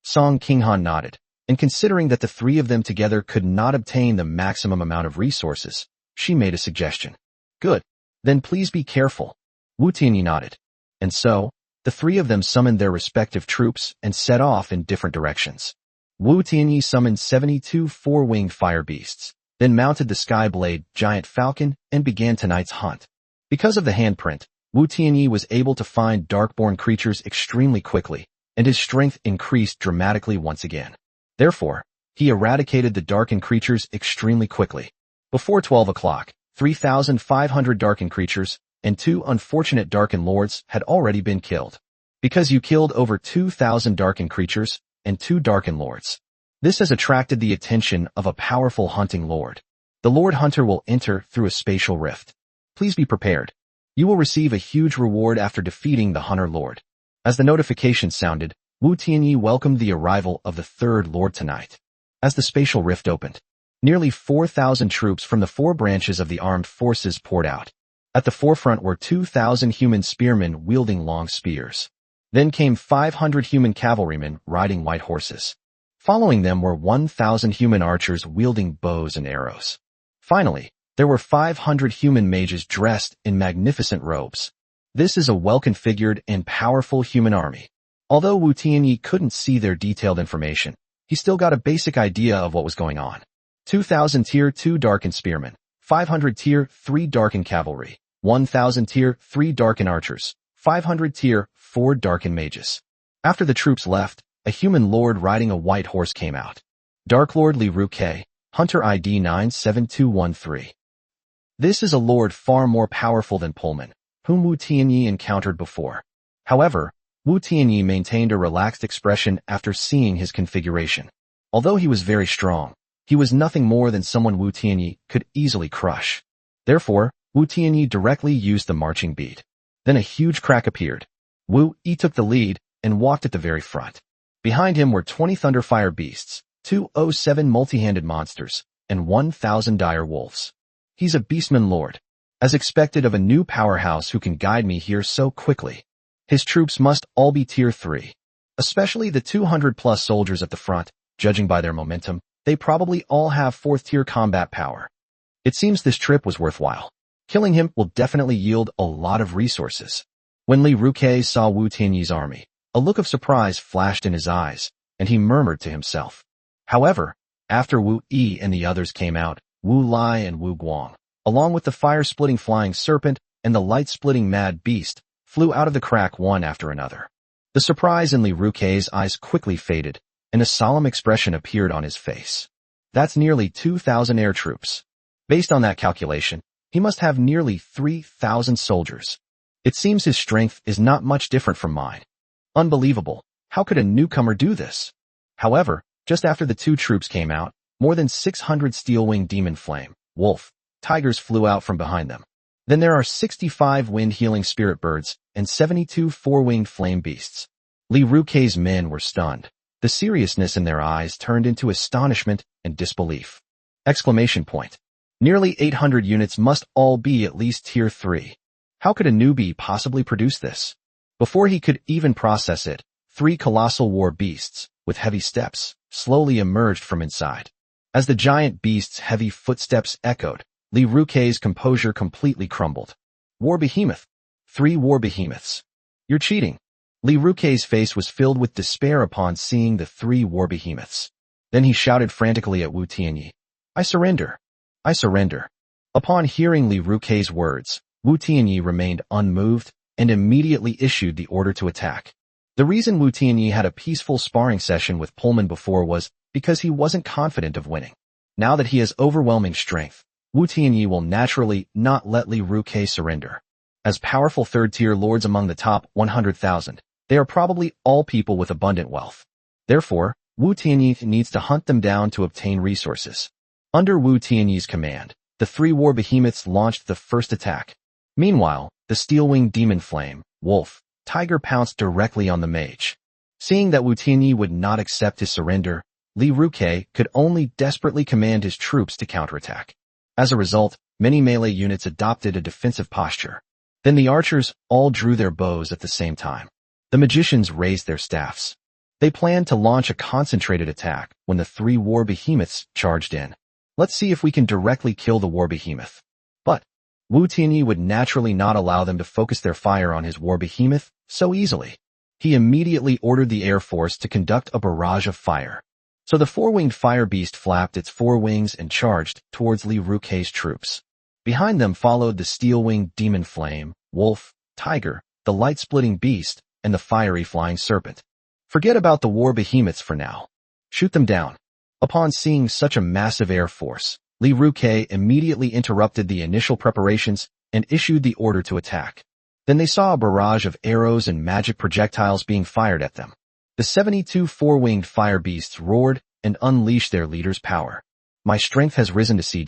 Speaker 1: Song Qinghan nodded, and considering that the three of them together could not obtain the maximum amount of resources, she made a suggestion. Good. Then please be careful. Wu Tianyi nodded. And so, the three of them summoned their respective troops and set off in different directions. Wu Tianyi summoned 72 four-winged fire beasts, then mounted the Skyblade giant falcon and began tonight's hunt. Because of the handprint, Wu Tianyi was able to find darkborn creatures extremely quickly, and his strength increased dramatically once again. Therefore, he eradicated the darkened creatures extremely quickly. Before 12 o'clock, 3,500 darkened creatures and 2 unfortunate darkened lords had already been killed. Because you killed over 2,000 darkened creatures and 2 darkened lords. This has attracted the attention of a powerful hunting lord. The Lord Hunter will enter through a spatial rift. Please be prepared. You will receive a huge reward after defeating the Hunter Lord. As the notification sounded, Wu Tianyi welcomed the arrival of the third lord tonight. As the spatial rift opened, nearly 4,000 troops from the 4 branches of the armed forces poured out. At the forefront were 2,000 human spearmen wielding long spears. Then came 500 human cavalrymen riding white horses. Following them were 1,000 human archers wielding bows and arrows. Finally, there were 500 human mages dressed in magnificent robes. This is a well-configured and powerful human army. Although Wu Tianyi couldn't see their detailed information, he still got a basic idea of what was going on. 2,000 Tier 2 darkened spearmen, 500 Tier 3 darkened cavalry, 1,000 Tier 3 darkened archers, 500 Tier 4 darkened mages. After the troops left, a human lord riding a white horse came out. Dark Lord Li Ruke, Hunter ID 97213. This is a lord far more powerful than Pullman, whom Wu Tianyi encountered before. However, Wu Tianyi maintained a relaxed expression after seeing his configuration. Although he was very strong, he was nothing more than someone Wu Tianyi could easily crush. Therefore, Wu Tianyi directly used the marching beat. Then a huge crack appeared. Wu Yi took the lead and walked at the very front. Behind him were 20 Thunderfire beasts, 207 multi-handed monsters, and 1,000 dire wolves. He's a beastman lord. As expected of a new powerhouse who can guide me here so quickly. His troops must all be Tier 3. Especially the 200-plus soldiers at the front, judging by their momentum, they probably all have 4th-tier combat power. It seems this trip was worthwhile. Killing him will definitely yield a lot of resources. When Li Ruke saw Wu Tianyi's army, a look of surprise flashed in his eyes, and he murmured to himself. However, after Wu Yi and the others came out, Wu Lai and Wu Guang, along with the fire-splitting flying serpent and the light-splitting mad beast, flew out of the crack one after another. The surprise in Li Ruke's eyes quickly faded, and a solemn expression appeared on his face. That's nearly 2,000 air troops. Based on that calculation, he must have nearly 3,000 soldiers. It seems his strength is not much different from mine. Unbelievable. How could a newcomer do this? However, just after the two troops came out, more than 600 steel-winged demon flame, wolf, tigers flew out from behind them. Then there are 65 wind-healing spirit birds and 72 four-winged flame beasts. Li Ruque's men were stunned. The seriousness in their eyes turned into astonishment and disbelief. Exclamation point. Nearly 800 units must all be at least tier 3. How could a newbie possibly produce this? Before he could even process it, 3 colossal war beasts, with heavy steps, slowly emerged from inside. As the giant beasts' heavy footsteps echoed, Li Ruque's composure completely crumbled. War behemoth. 3 war behemoths. You're cheating. Li Ruque's face was filled with despair upon seeing the 3 war behemoths. Then he shouted frantically at Wu Tianyi. I surrender. I surrender. Upon hearing Li Ruque's words, Wu Tianyi remained unmoved and immediately issued the order to attack. The reason Wu Tianyi had a peaceful sparring session with Pullman before was because he wasn't confident of winning. Now that he has overwhelming strength, Wu Tianyi will naturally not let Li Ruque surrender. As powerful third-tier lords among the top 100,000, they are probably all people with abundant wealth. Therefore, Wu Tianyi needs to hunt them down to obtain resources. Under Wu Tianyi's command, the 3 war behemoths launched the first attack. Meanwhile, the steel-winged demon flame, wolf, tiger pounced directly on the mage. Seeing that Wu Tianyi would not accept his surrender, Li Ruque could only desperately command his troops to counterattack. As a result, many melee units adopted a defensive posture. Then the archers all drew their bows at the same time. The magicians raised their staffs. They planned to launch a concentrated attack when the 3 war behemoths charged in. Let's see if we can directly kill the war behemoth. But Wu Tianyi would naturally not allow them to focus their fire on his war behemoth so easily. He immediately ordered the Air Force to conduct a barrage of fire. So the 4-winged fire beast flapped its 4 wings and charged towards Li Ruque's troops. Behind them followed the steel-winged demon flame, wolf, tiger, the light-splitting beast, and the fiery flying serpent. Forget about the war behemoths for now. Shoot them down. Upon seeing such a massive air force, Li Ruque immediately interrupted the initial preparations and issued the order to attack. Then they saw a barrage of arrows and magic projectiles being fired at them. The 72 four-winged fire beasts roared and unleashed their leader's power. My strength has risen to C-.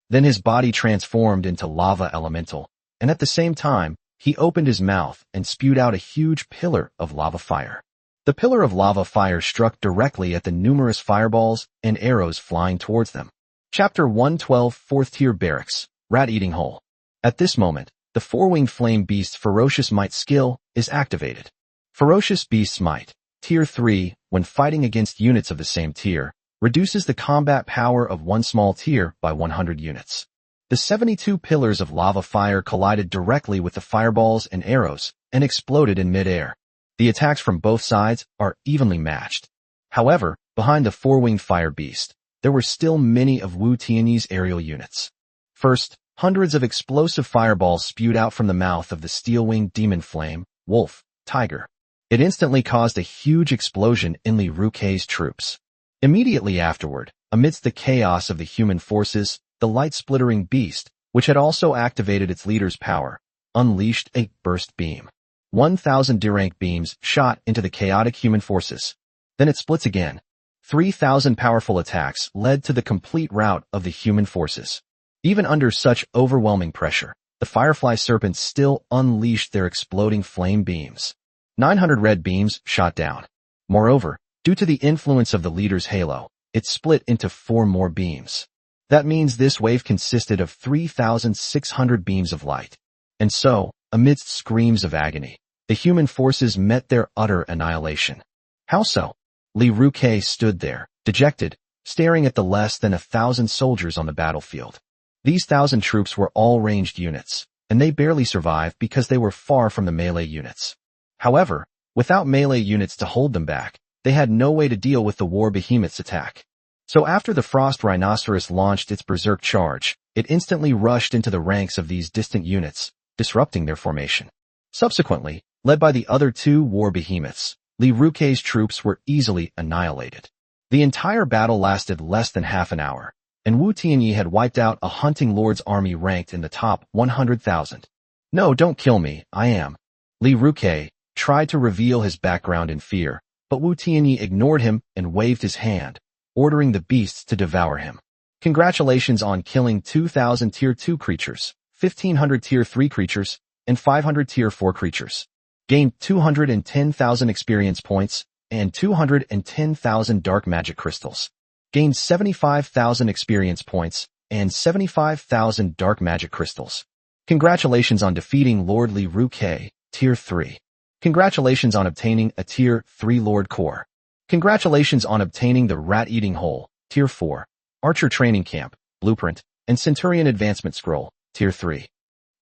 Speaker 1: Then his body transformed into lava elemental, and at the same time, he opened his mouth and spewed out a huge pillar of lava fire. The pillar of lava fire struck directly at the numerous fireballs and arrows flying towards them. Chapter 112 4th Tier Barracks, Rat-Eating Hole. At this moment, the 4-winged flame beast's Ferocious Might skill is activated. Ferocious Beast's Might, Tier 3, when fighting against units of the same tier, reduces the combat power of one small tier by 100 units. The 72 pillars of lava fire collided directly with the fireballs and arrows and exploded in mid-air. The attacks from both sides are evenly matched. However, behind the 4-winged fire beast, there were still many of Wu Tianyi's aerial units. First, hundreds of explosive fireballs spewed out from the mouth of the steel-winged demon flame, wolf, tiger. It instantly caused a huge explosion in Li Ruque's troops. Immediately afterward, amidst the chaos of the human forces, the light-splittering beast, which had also activated its leader's power, unleashed a burst beam. 1,000 D-rank beams shot into the chaotic human forces. Then it splits again. 3,000 powerful attacks led to the complete rout of the human forces. Even under such overwhelming pressure, the firefly serpents still unleashed their exploding flame beams. 900 red beams shot down. Moreover, due to the influence of the leader's halo, it split into 4 more beams. That means this wave consisted of 3,600 beams of light. And so, amidst screams of agony, the human forces met their utter annihilation. How so? Li Ruque stood there, dejected, staring at the less than 1,000 soldiers on the battlefield. These 1,000 troops were all ranged units, and they barely survived because they were far from the melee units. However, without melee units to hold them back, they had no way to deal with the war behemoth's attack. So after the frost rhinoceros launched its berserk charge, it instantly rushed into the ranks of these distant units, disrupting their formation. Subsequently, led by the other 2 war behemoths, Li Ruque's troops were easily annihilated. The entire battle lasted less than half an hour, and Wu Tianyi had wiped out a hunting lord's army ranked in the top 100,000. No, don't kill me, I am. Li Ruke tried to reveal his background in fear, but Wu Tianyi ignored him and waved his hand, ordering the beasts to devour him. Congratulations on killing 2,000 Tier 2 creatures, 1,500 Tier 3 creatures, and 500 Tier 4 creatures. Gained 210,000 experience points and 210,000 dark magic crystals. Gained 75,000 experience points and 75,000 dark magic crystals. Congratulations on defeating Lord Li Ruke, Tier 3. Congratulations on obtaining a Tier 3 Lord Core. Congratulations on obtaining the Rat-Eating Hole, Tier 4. Archer Training Camp, Blueprint, and Centurion Advancement Scroll, Tier 3.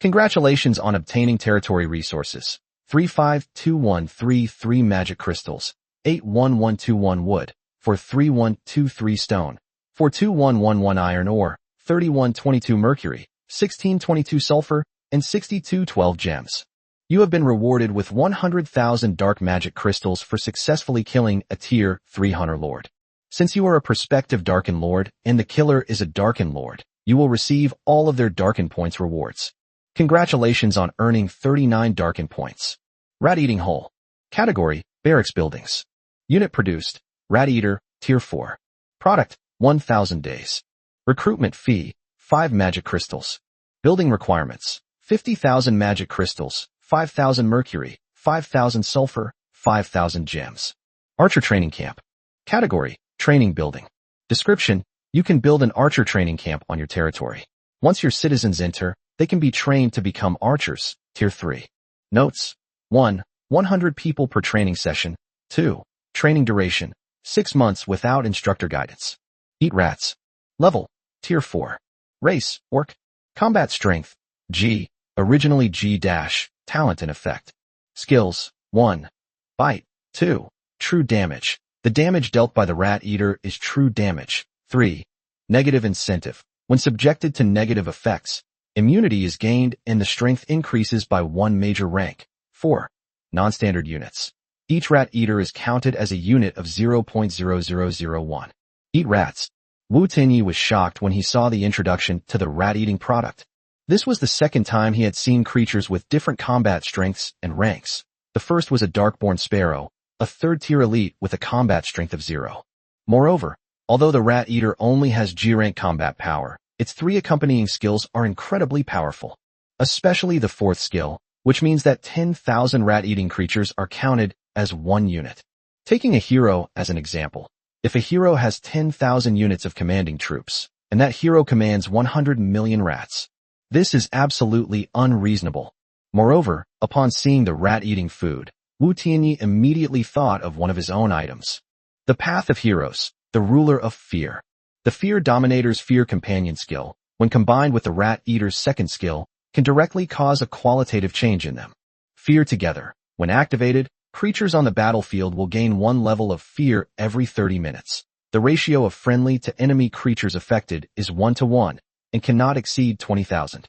Speaker 1: Congratulations on obtaining Territory Resources, 35213 Magic Crystals, 81121 Wood, 43123 Stone, 42111 Iron Ore, 3122 Mercury, 1622 Sulfur, and 6212 Gems. You have been rewarded with 100,000 Dark Magic Crystals for successfully killing a Tier 3 Hunter Lord. Since you are a prospective Darken Lord and the killer is a Darken Lord, you will receive all of their Darken Points rewards. Congratulations on earning 39 Darken Points. Rat-Eating Hole. Category, Barracks Buildings. Unit produced, Rat Eater, Tier 4. Product, 1,000 days. Recruitment fee, 5 Magic Crystals. Building requirements, 50,000 Magic Crystals, 5,000 Mercury, 5,000 Sulfur, 5,000 Gems. Archer Training Camp. Category, Training Building. Description, you can build an archer training camp on your territory. Once your citizens enter, they can be trained to become archers, Tier 3. Notes, 1. 100 people per training session. 2. Training duration, 6 months without instructor guidance. Eat rats. Level, Tier 4. Race, Orc. Combat Strength, G, originally G-, Talent and Effect. Skills, 1. Bite, 2. True Damage. The damage dealt by the Rat Eater is true damage. 3. Negative incentive. When subjected to negative effects, immunity is gained and the strength increases by 1 major rank. 4. Non-standard units. Each Rat Eater is counted as a unit of 0.0001. Eat rats. Wu Tianyi was shocked when he saw the introduction to the rat-eating product. This was the second time he had seen creatures with different combat strengths and ranks. The first was a Darkborn Sparrow, a 3rd-tier elite with a combat strength of 0. Moreover, although the Rat Eater only has G-rank combat power, its 3 accompanying skills are incredibly powerful. Especially the 4th skill, which means that 10,000 rat-eating creatures are counted as 1 unit. Taking a hero as an example, if a hero has 10,000 units of commanding troops, and that hero commands 100 million rats, this is absolutely unreasonable. Moreover, upon seeing the rat-eating food, Wu Tianyi immediately thought of one of his own items. The Path of Heroes, the Ruler of Fear. The Fear Dominator's Fear Companion skill, when combined with the Rat Eater's 2nd skill, can directly cause a qualitative change in them. Fear together. When activated, creatures on the battlefield will gain 1 level of fear every 30 minutes. The ratio of friendly to enemy creatures affected is 1-to-1 and cannot exceed 20,000.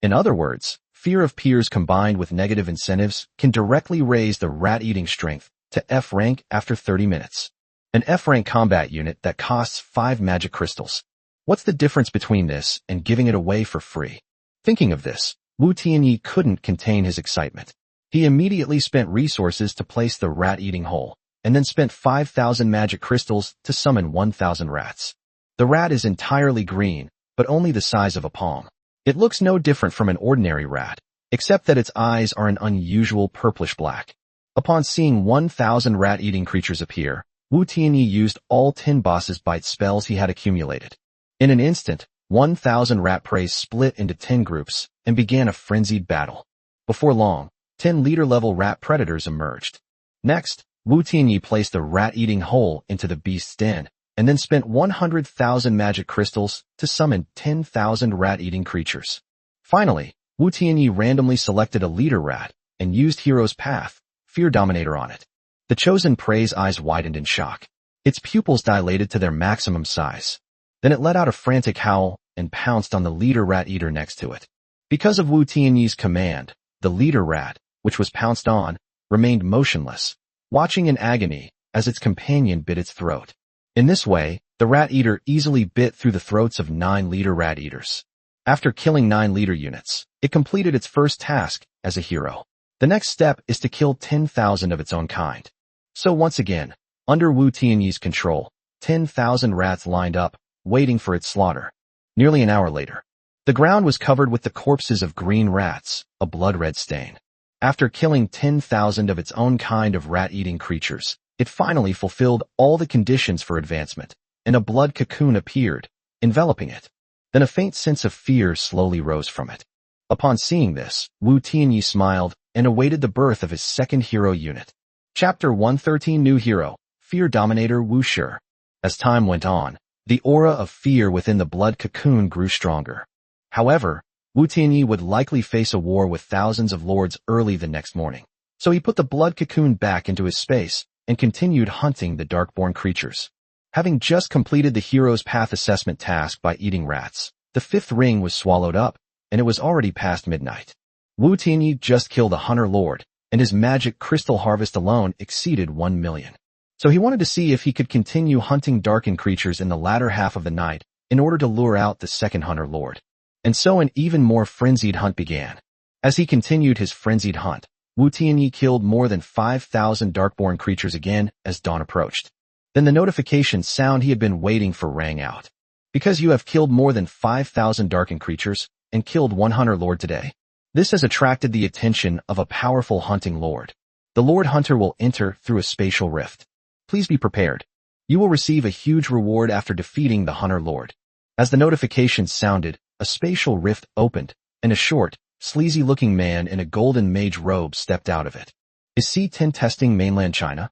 Speaker 1: In other words, fear of peers combined with negative incentives can directly raise the rat-eating strength to F rank after 30 minutes. An F rank combat unit that costs 5 magic crystals. What's the difference between this and giving it away for free? Thinking of this, Wu Tianyi couldn't contain his excitement. He immediately spent resources to place the rat-eating hole, and then spent 5,000 magic crystals to summon 1,000 rats. The rat is entirely green, but only the size of a palm. It looks no different from an ordinary rat, except that its eyes are an unusual purplish black. Upon seeing 1,000 rat-eating creatures appear, Wu Tianyi used all 10 bosses bite spells he had accumulated. In an instant, 1,000 rat prey split into 10 groups and began a frenzied battle. Before long, 10 leader-level rat predators emerged. Next, Wu Tianyi placed the rat-eating hole into the beast's den, and then spent 100,000 magic crystals to summon 10,000 rat-eating creatures. Finally, Wu Tianyi randomly selected a leader rat and used Hero's Path, Fear Dominator on it. The chosen prey's eyes widened in shock. Its pupils dilated to their maximum size. Then it let out a frantic howl and pounced on the leader rat-eater next to it. Because of Wu Tianyi's command, the leader rat, which was pounced on, remained motionless, watching in agony as its companion bit its throat. In this way, the rat eater easily bit through the throats of 9-leader rat eaters. After killing 9-leader units, it completed its first task as a hero. The next step is to kill 10,000 of its own kind. So once again, under Wu Tianyi's control, 10,000 rats lined up, waiting for its slaughter. Nearly an hour later, the ground was covered with the corpses of green rats, a blood-red stain. After killing 10,000 of its own kind of rat-eating creatures, it finally fulfilled all the conditions for advancement, and a blood cocoon appeared, enveloping it. Then a faint sense of fear slowly rose from it. Upon seeing this, Wu Tianyi smiled and awaited the birth of his second hero unit. Chapter 113 New Hero, Fear Dominator Wu Shi. As time went on, the aura of fear within the blood cocoon grew stronger. However, Wu Tianyi would likely face a war with thousands of lords early the next morning. So he put the blood cocoon back into his space and continued hunting the darkborn creatures. Having just completed the hero's path assessment task by eating rats, the 5th ring was swallowed up, and it was already past midnight. Wu Tianyi just killed a hunter lord, and his magic crystal harvest alone exceeded 1 million. So he wanted to see if he could continue hunting darkened creatures in the latter half of the night in order to lure out the second hunter lord. And so an even more frenzied hunt began. As he continued his frenzied hunt, Wu Tianyi killed more than 5,000 darkborn creatures again as dawn approached. Then the notification sound he had been waiting for rang out. Because you have killed more than 5,000 darkened creatures and killed 1 hunter lord today. This has attracted the attention of a powerful hunting lord. The Lord Hunter will enter through a spatial rift. Please be prepared. You will receive a huge reward after defeating the hunter lord. As the notification sounded, a spatial rift opened, and a short, sleazy-looking man in a golden mage robe stepped out of it. Is C-10 testing mainland China?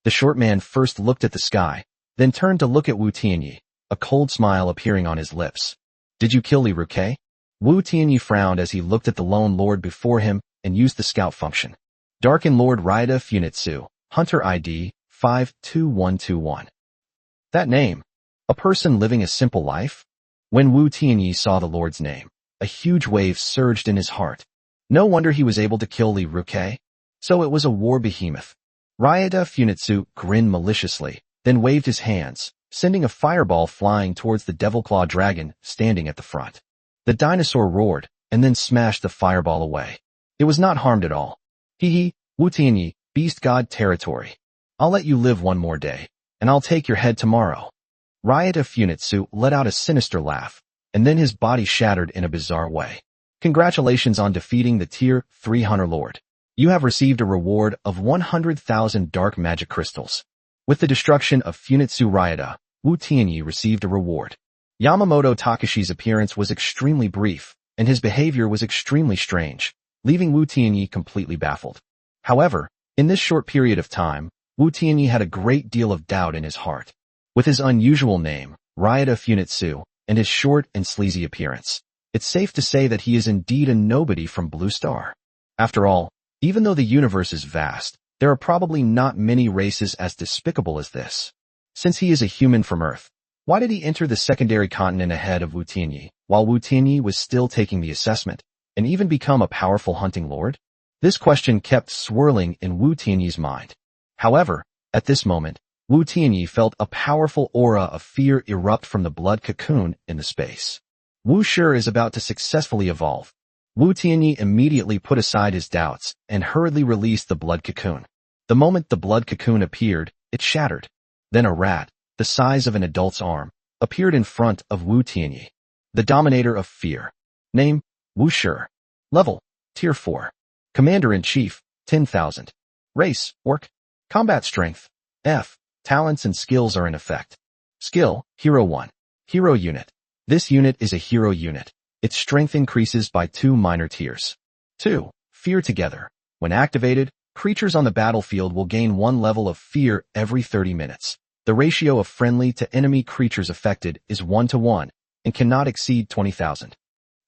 Speaker 1: The short man first looked at the sky, then turned to look at Wu Tianyi, a cold smile appearing on his lips. Did you kill Li Ruke? Wu Tianyi frowned as he looked at the lone lord before him and used the scout function. Darken Lord Raida Funitsu, Hunter ID 52121. That name. A person living a simple life? When Wu Tianyi saw the lord's name, a huge wave surged in his heart. No wonder he was able to kill Li Ruke. So it was a war behemoth. Raida Funitsu grinned maliciously, then waved his hands, sending a fireball flying towards the Devilclaw dragon standing at the front. The dinosaur roared, and then smashed the fireball away. It was not harmed at all. Hee, Wu Tianyi, beast god territory. I'll let you live one more day, and I'll take your head tomorrow. Raida Funitsu let out a sinister laugh, and then his body shattered in a bizarre way. Congratulations on defeating the Tier 3 Hunter Lord. You have received a reward of 100,000 dark magic crystals. With the destruction of Funitsu Raida, Wu Tianyi received a reward. Yamamoto Takashi's appearance was extremely brief, and his behavior was extremely strange, leaving Wu Tianyi completely baffled. However, in this short period of time, Wu Tianyi had a great deal of doubt in his heart. With his unusual name, Raida Funitsu, and his short and sleazy appearance, it's safe to say that he is indeed a nobody from Blue Star. After all, even though the universe is vast, there are probably not many races as despicable as this. Since he is a human from Earth, why did he enter the secondary continent ahead of Wu Tianyi, while Wu Tianyi was still taking the assessment, and even become a powerful hunting lord? This question kept swirling in Wu Tianyi's mind. However, at this moment, Wu Tianyi felt a powerful aura of fear erupt from the blood cocoon in the space. Wu Shi is about to successfully evolve. Wu Tianyi immediately put aside his doubts and hurriedly released the blood cocoon. The moment the blood cocoon appeared, it shattered. Then a rat, the size of an adult's arm, appeared in front of Wu Tianyi. The Dominator of Fear. Name, Wu Shi. Level, Tier 4. Commander-in-Chief, 10,000. Race, Orc. Combat Strength, F. Talents and skills are in effect. Skill, Hero 1. Hero Unit. This unit is a hero unit. Its strength increases by 2 minor tiers. 2. Fear Together. When activated, creatures on the battlefield will gain 1 level of fear every 30 minutes. The ratio of friendly to enemy creatures affected is 1:1 and cannot exceed 20,000.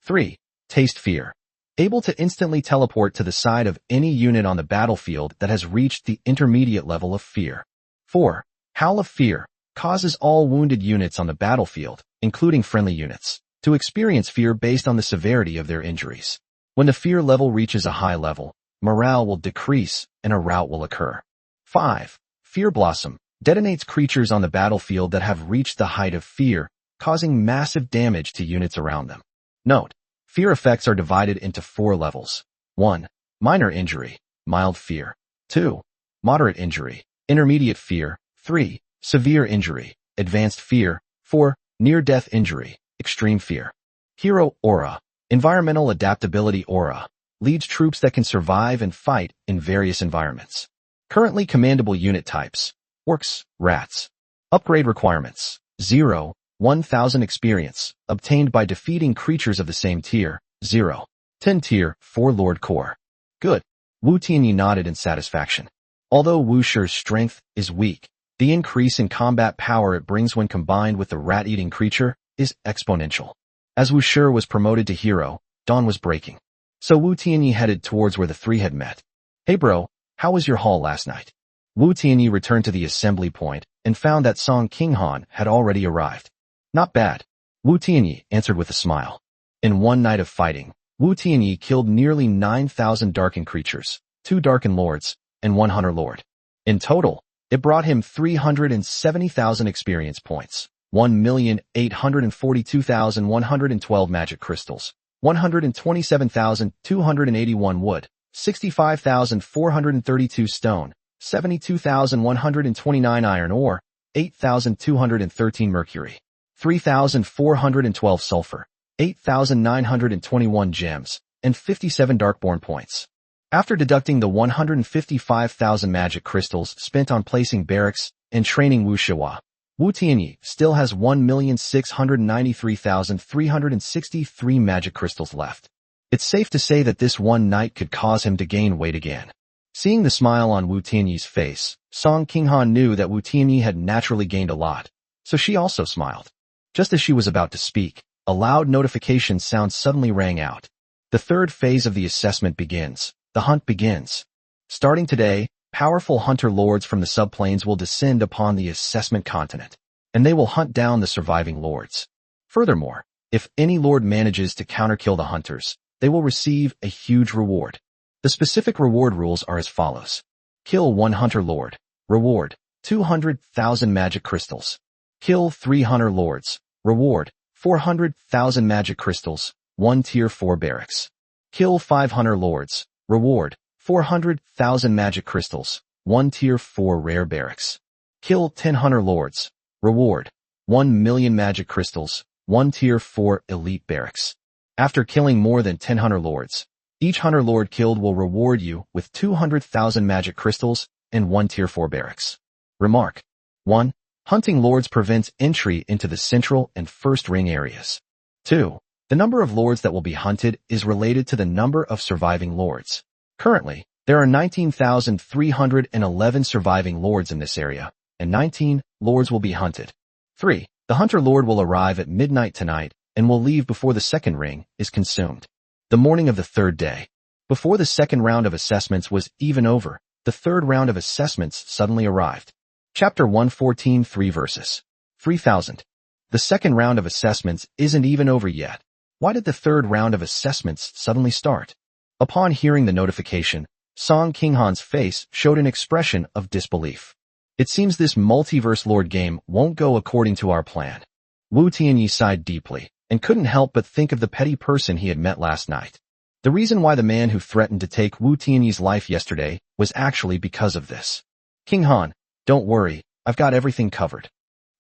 Speaker 1: 3. Taste Fear. Able to instantly teleport to the side of any unit on the battlefield that has reached the intermediate level of fear. 4. Howl of Fear. Causes all wounded units on the battlefield, including friendly units, to experience fear based on the severity of their injuries. When the fear level reaches a high level, morale will decrease and a rout will occur. 5. Fear Blossom. Detonates creatures on the battlefield that have reached the height of fear, causing massive damage to units around them. Note: fear effects are divided into 4 levels. 1. Minor injury, mild fear. 2. Moderate injury, intermediate fear. 3. Severe injury, advanced fear. 4. Near-death injury, extreme fear. Hero Aura. Environmental adaptability aura. Leads troops that can survive and fight in various environments. Currently commandable unit types: orcs, rats. Upgrade requirements: 0. 1000 experience, obtained by defeating creatures of the same tier. 0. 10 tier, 4 Lord Core. Good. Wu Tianyi nodded in satisfaction. Although Wu Shi's strength is weak, the increase in combat power it brings when combined with the rat-eating creature is exponential. As Wu Shi was promoted to hero, dawn was breaking. So Wu Tianyi headed towards where the three had met. Hey bro, how was your haul last night? Wu Tianyi returned to the assembly point and found that Song Qinghan had already arrived. Not bad, Wu Tianyi answered with a smile. In one night of fighting, Wu Tianyi killed nearly 9,000 Darken creatures, 2 Darken lords, and 1 Hunter lord. In total, it brought him 370,000 experience points, 1,842,112 magic crystals, 127,281 wood, 65,432 stone, 72,129 iron ore, 8,213 mercury, 3,412 sulfur, 8,921 gems, and 57 Darkborn points. After deducting the 155,000 magic crystals spent on placing barracks and training Wu Shiwa, Wu Tianyi still has 1,693,363 magic crystals left. It's safe to say that this one night could cause him to gain weight again. Seeing the smile on Wu Tianyi's face, Song Qinghan knew that Wu Tianyi had naturally gained a lot, so she also smiled. Just as she was about to speak, a loud notification sound suddenly rang out. The third phase of the assessment begins. The hunt begins. Starting today, powerful hunter lords from the subplanes will descend upon the assessment continent, and they will hunt down the surviving lords. Furthermore, if any lord manages to counterkill the hunters, they will receive a huge reward. The specific reward rules are as follows. Kill 1 hunter lord. Reward: 200,000 magic crystals. Kill 3 hunter lords. Reward: 400,000 magic crystals, 1 tier 4 barracks. Kill 5 hunter lords. Reward: 400,000 magic crystals, 1 tier 4 rare barracks. Kill 10 hunter lords. Reward: 1 million magic crystals, 1 tier 4 elite barracks. After killing more than 10 hunter lords, each hunter lord killed will reward you with 200,000 magic crystals and 1 tier 4 barracks. Remark: 1. Hunting lords prevents entry into the central and first ring areas. 2. The number of lords that will be hunted is related to the number of surviving lords. Currently, there are 19,311 surviving lords in this area, and 19 lords will be hunted. 3. The hunter lord will arrive at midnight tonight and will leave before the second ring is consumed. The morning of the third day, before the second round of assessments was even over, the third round of assessments suddenly arrived. Chapter 114 3 verses. 3,000. The second round of assessments isn't even over yet. Why did the third round of assessments suddenly start? Upon hearing the notification, Song Qinghan's face showed an expression of disbelief. It seems this multiverse lord game won't go according to our plan. Wu Tianyi sighed deeply and couldn't help but think of the petty person he had met last night. The reason why the man who threatened to take Wu Tianyi's life yesterday was actually because of this. Qinghan, don't worry, I've got everything covered.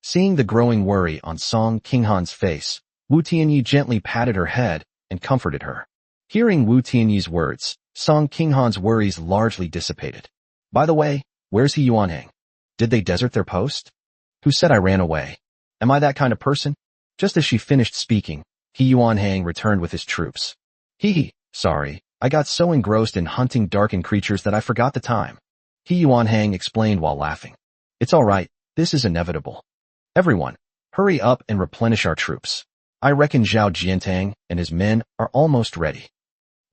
Speaker 1: Seeing the growing worry on Song Qinghan's face, Wu Tianyi gently patted her head and comforted her. Hearing Wu Tianyi's words, Song Qinghan's worries largely dissipated. By the way, where's He Yuanhang? Did they desert their post? Who said I ran away? Am I that kind of person? Just as she finished speaking, He Yuanhang returned with his troops. Sorry, I got so engrossed in hunting darkened creatures that I forgot the time. He Yuanhang explained while laughing. It's alright, this is inevitable. Everyone, hurry up and replenish our troops. I reckon Zhao Jiantang and his men are almost ready.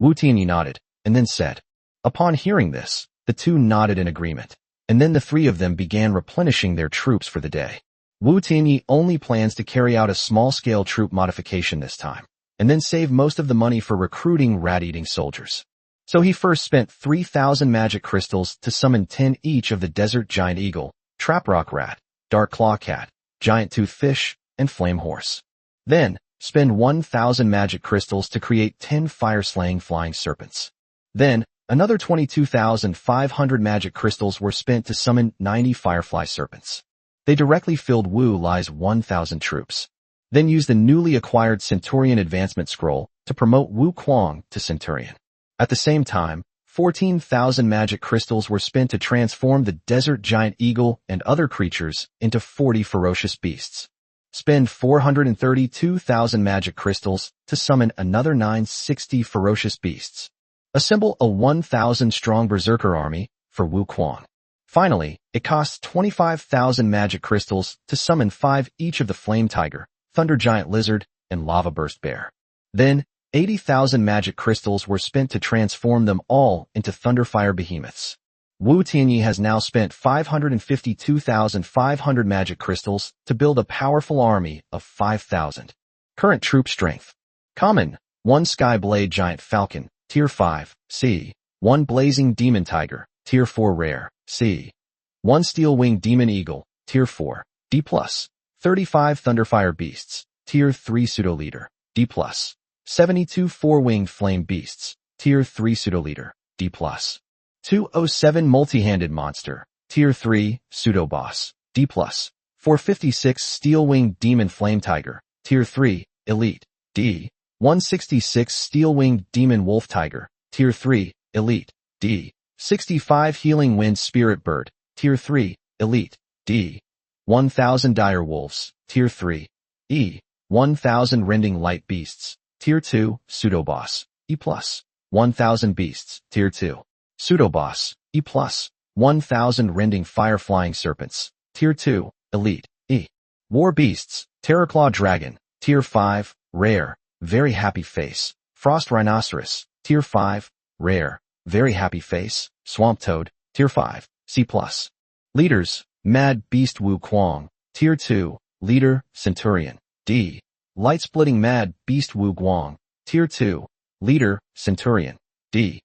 Speaker 1: Wu Tianyi nodded, and then said. Upon hearing this, the two nodded in agreement, and then the three of them began replenishing their troops for the day. Wu Tianyi only plans to carry out a small-scale troop modification this time, and then save most of the money for recruiting rat-eating soldiers. So he first spent 3,000 magic crystals to summon 10 each of the desert giant eagle, trap rock rat, dark claw cat, giant tooth fish, and flame horse. Then, spend 1,000 magic crystals to create 10 fire-slaying flying serpents. Then, another 22,500 magic crystals were spent to summon 90 firefly serpents. They directly filled Wu Lai's 1,000 troops. Then use the newly acquired Centurion Advancement Scroll to promote Wu Kuang to Centurion. At the same time, 14,000 magic crystals were spent to transform the desert giant eagle and other creatures into 40 ferocious beasts. Spend 432,000 magic crystals to summon another 960 ferocious beasts. Assemble a 1,000-strong berserker army for Wu Kuang. Finally, it costs 25,000 magic crystals to summon 5 each of the flame tiger, thunder giant lizard, and lava burst bear. Then, 80,000 magic crystals were spent to transform them all into thunderfire behemoths. Wu Tianyi has now spent 552,500 magic crystals to build a powerful army of 5,000. Current troop strength. Common, 1 Sky Blade Giant Falcon, Tier 5, C. 1 Blazing Demon Tiger, Tier 4 Rare, C. 1 Steel Wing Demon Eagle, Tier 4, D+. 35 Thunderfire Beasts, Tier 3 Pseudo Leader, D+. 72 Four-Winged Flame Beasts, Tier 3 Pseudo Leader, D+. 207 Multi-Handed Monster, Tier 3 Pseudo Boss, D+. 456 Steel-Winged Demon Flame Tiger, Tier 3 Elite, D. 166 Steel-Winged Demon Wolf Tiger, Tier 3 Elite, D. 65 Healing Wind Spirit Bird, Tier 3 Elite, D. 1,000 Dire Wolves, Tier 3, E. 1,000 Rending Light Beasts, Tier 2, Pseudo-Boss, E+. 1,000 Beasts, Tier 2, Pseudo-Boss, E+. 1,000 Rending Fire-Flying Serpents, Tier 2, Elite, E. War Beasts, Terrorclaw Dragon, Tier 5, Rare, Very Happy Face, Frost Rhinoceros, Tier 5, Rare, Very Happy Face, Swamp Toad, Tier 5, C+. Leaders, Mad Beast Wu Kuang, Tier 2, Leader, Centurion, D. Light-Splitting Mad Beast Wu Guang, Tier 2, Leader, Centurion, D.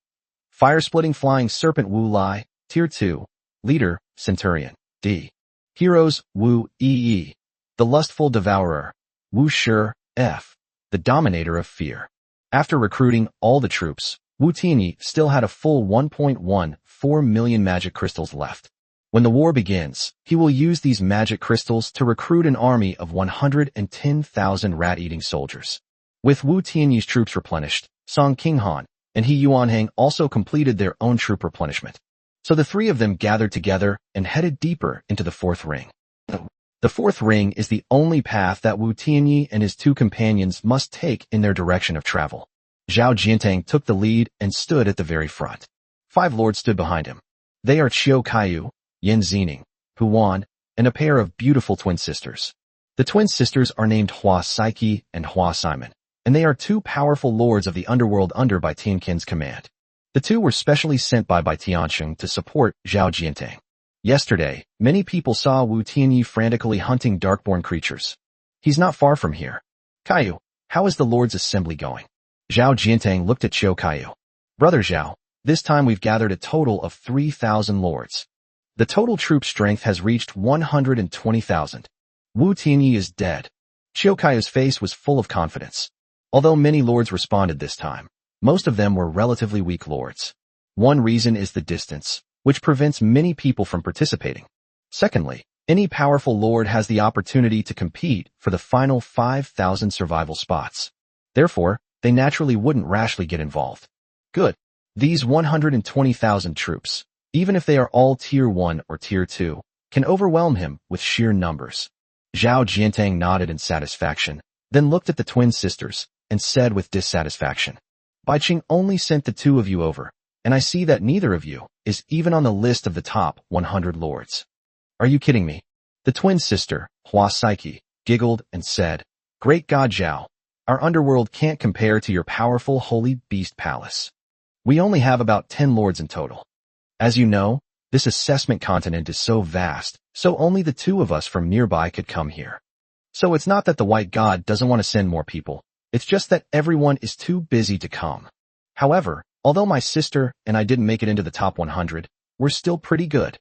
Speaker 1: Fire-Splitting Flying Serpent Wu Lai, Tier 2, Leader, Centurion, D. Heroes, Wu Yi, the Lustful Devourer, Wu Shi, F. The Dominator of Fear. After recruiting all the troops, Wu Tianyi still had a full 1.14 million magic crystals left. When the war begins, he will use these magic crystals to recruit an army of 110,000 rat-eating soldiers. With Wu Tianyi's troops replenished, Song Qinghan and He Yuanhang also completed their own troop replenishment. So the three of them gathered together and headed deeper into the fourth ring. The fourth ring is the only path that Wu Tianyi and his 2 companions must take in their direction of travel. Zhao Jiantang took the lead and stood at the very front. 5 lords stood behind him. They are Qiu Kaiyu, Yin Zining, Huan, and a pair of beautiful twin sisters. The twin sisters are named Hua Saiki and Hua Simon, and they are 2 powerful lords of the underworld under Bai Tianqin's command. The 2 were specially sent by Bai Tianqing to support Zhao Jiantang. Yesterday, many people saw Wu Tianyi frantically hunting darkborn creatures. He's not far from here. Kaiyu, how is the Lord's Assembly going? Zhao Jiantang looked at Qiu Kaiyu. Brother Zhao, this time we've gathered a total of 3,000 lords. The total troop strength has reached 120,000. Wu Tianyi is dead. Qiu Kaiyu's face was full of confidence. Although many lords responded this time, most of them were relatively weak lords. One reason is the distance, which prevents many people from participating. Secondly, any powerful lord has the opportunity to compete for the final 5,000 survival spots. Therefore, they naturally wouldn't rashly get involved. Good. These 120,000 troops, even if they are all Tier 1 or Tier 2, can overwhelm him with sheer numbers. Zhao Jiantang nodded in satisfaction, then looked at the twin sisters and said with dissatisfaction, Bai Qing only sent the 2 of you over, and I see that neither of you is even on the list of the top 100 lords. Are you kidding me? The twin sister, Hua Saiki, giggled and said, Great God Zhao, our underworld can't compare to your powerful holy beast palace. We only have about 10 lords in total. As you know, this assessment continent is so vast, so only the 2 of us from nearby could come here. So it's not that the White God doesn't want to send more people, it's just that everyone is too busy to come. However, although my sister and I didn't make it into the top 100, we're still pretty good.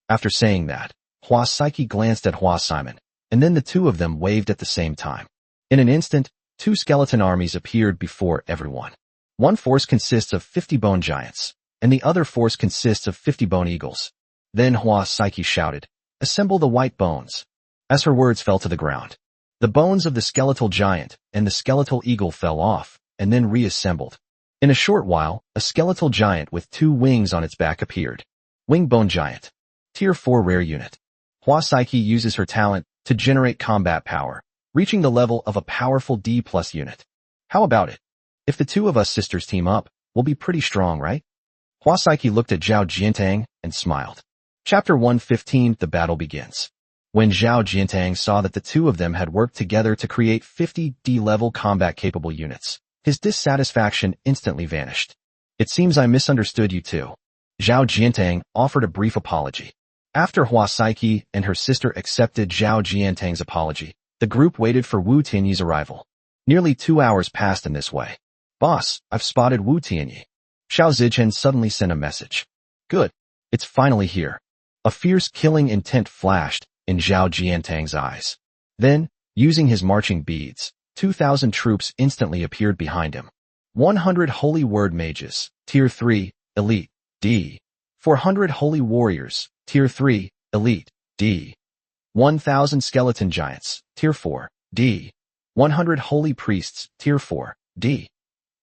Speaker 1: After saying that, Hua Saiki glanced at Hua Simon, and then the two of them waved at the same time. In an instant, two skeleton armies appeared before everyone. One force consists of 50 bone giants, and the other force consists of 50 bone eagles. Then Hua Saiki shouted, "Assemble the white bones." As her words fell to the ground, the bones of the skeletal giant and the skeletal eagle fell off, and then reassembled. In a short while, a skeletal giant with 2 wings on its back appeared. Wing Bone Giant. Tier 4 rare unit. Hua Saiki uses her talent to generate combat power, reaching the level of a powerful D+ unit. How about it? If the two of us sisters team up, we'll be pretty strong, right? Hua Saiki looked at Zhao Jiantang and smiled. Chapter 115. The battle begins. When Zhao Jiantang saw that the two of them had worked together to create 50 D-level combat-capable units, his dissatisfaction instantly vanished. "It seems I misunderstood you too." Zhao Jiantang offered a brief apology. After Hua Saiki and her sister accepted Zhao Jiantang's apology, the group waited for Wu Tianyi's arrival. Nearly 2 hours passed in this way. "Boss, I've spotted Wu Tianyi." Xiao Zichen suddenly sent a message. "Good. It's finally here." A fierce killing intent flashed in Zhao Jiantang's eyes. Then, using his marching beads, 2,000 troops instantly appeared behind him. 100 Holy Word Mages, Tier 3, Elite, D. 400 Holy Warriors, Tier 3, Elite, D. 1,000 Skeleton Giants, Tier 4, D. 100 Holy Priests, Tier 4, D.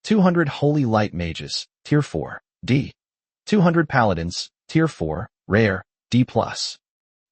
Speaker 1: 200 Holy Light Mages, Tier 4, D. 200 Paladins, Tier 4, Rare, D+.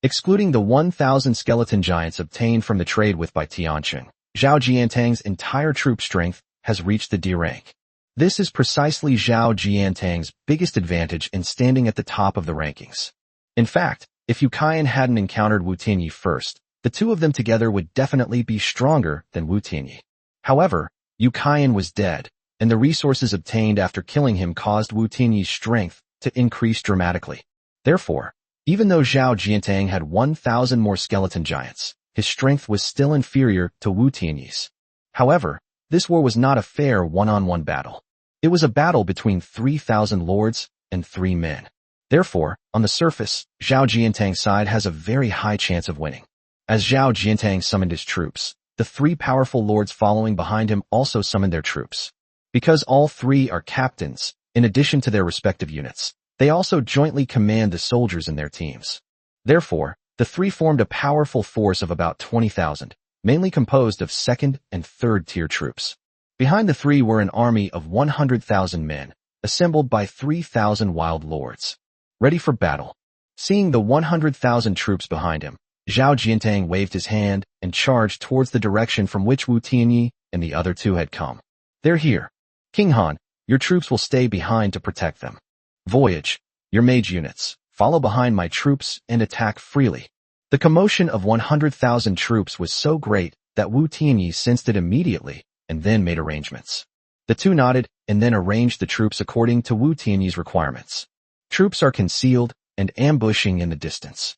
Speaker 1: Excluding the 1,000 skeleton giants obtained from the trade with by Tianqing, Zhao Jiantang's entire troop strength has reached the D rank. This is precisely Zhao Jiantang's biggest advantage in standing at the top of the rankings. In fact, if Yu Qian hadn't encountered Wu Tianyi first, the two of them together would definitely be stronger than Wu Tianyi. However, Yu Qian was dead, and the resources obtained after killing him caused Wu Tianyi's strength to increase dramatically. Therefore, even though Zhao Jiantang had 1,000 more skeleton giants, his strength was still inferior to Wu Tianyi's. However, this war was not a fair one-on-one battle. It was a battle between 3,000 lords and 3 men. Therefore, on the surface, Zhao Jiantang's side has a very high chance of winning. As Zhao Jiantang summoned his troops, the 3 powerful lords following behind him also summoned their troops. Because all 3 are captains, in addition to their respective units, they also jointly command the soldiers in their teams. Therefore, the 3 formed a powerful force of about 20,000, mainly composed of 2nd and 3rd tier troops. Behind the 3 were an army of 100,000 men, assembled by 3,000 wild lords, ready for battle. Seeing the 100,000 troops behind him, Zhao Jiantang waved his hand and charged towards the direction from which Wu Tianyi and the other 2 had come. "They're here. King Han, your troops will stay behind to protect them. Voyage, your mage units, follow behind my troops and attack freely." The commotion of 100,000 troops was so great that Wu Tianyi sensed it immediately and then made arrangements. The 2 nodded and then arranged the troops according to Wu Tianyi's requirements. Troops are concealed and ambushing in the distance.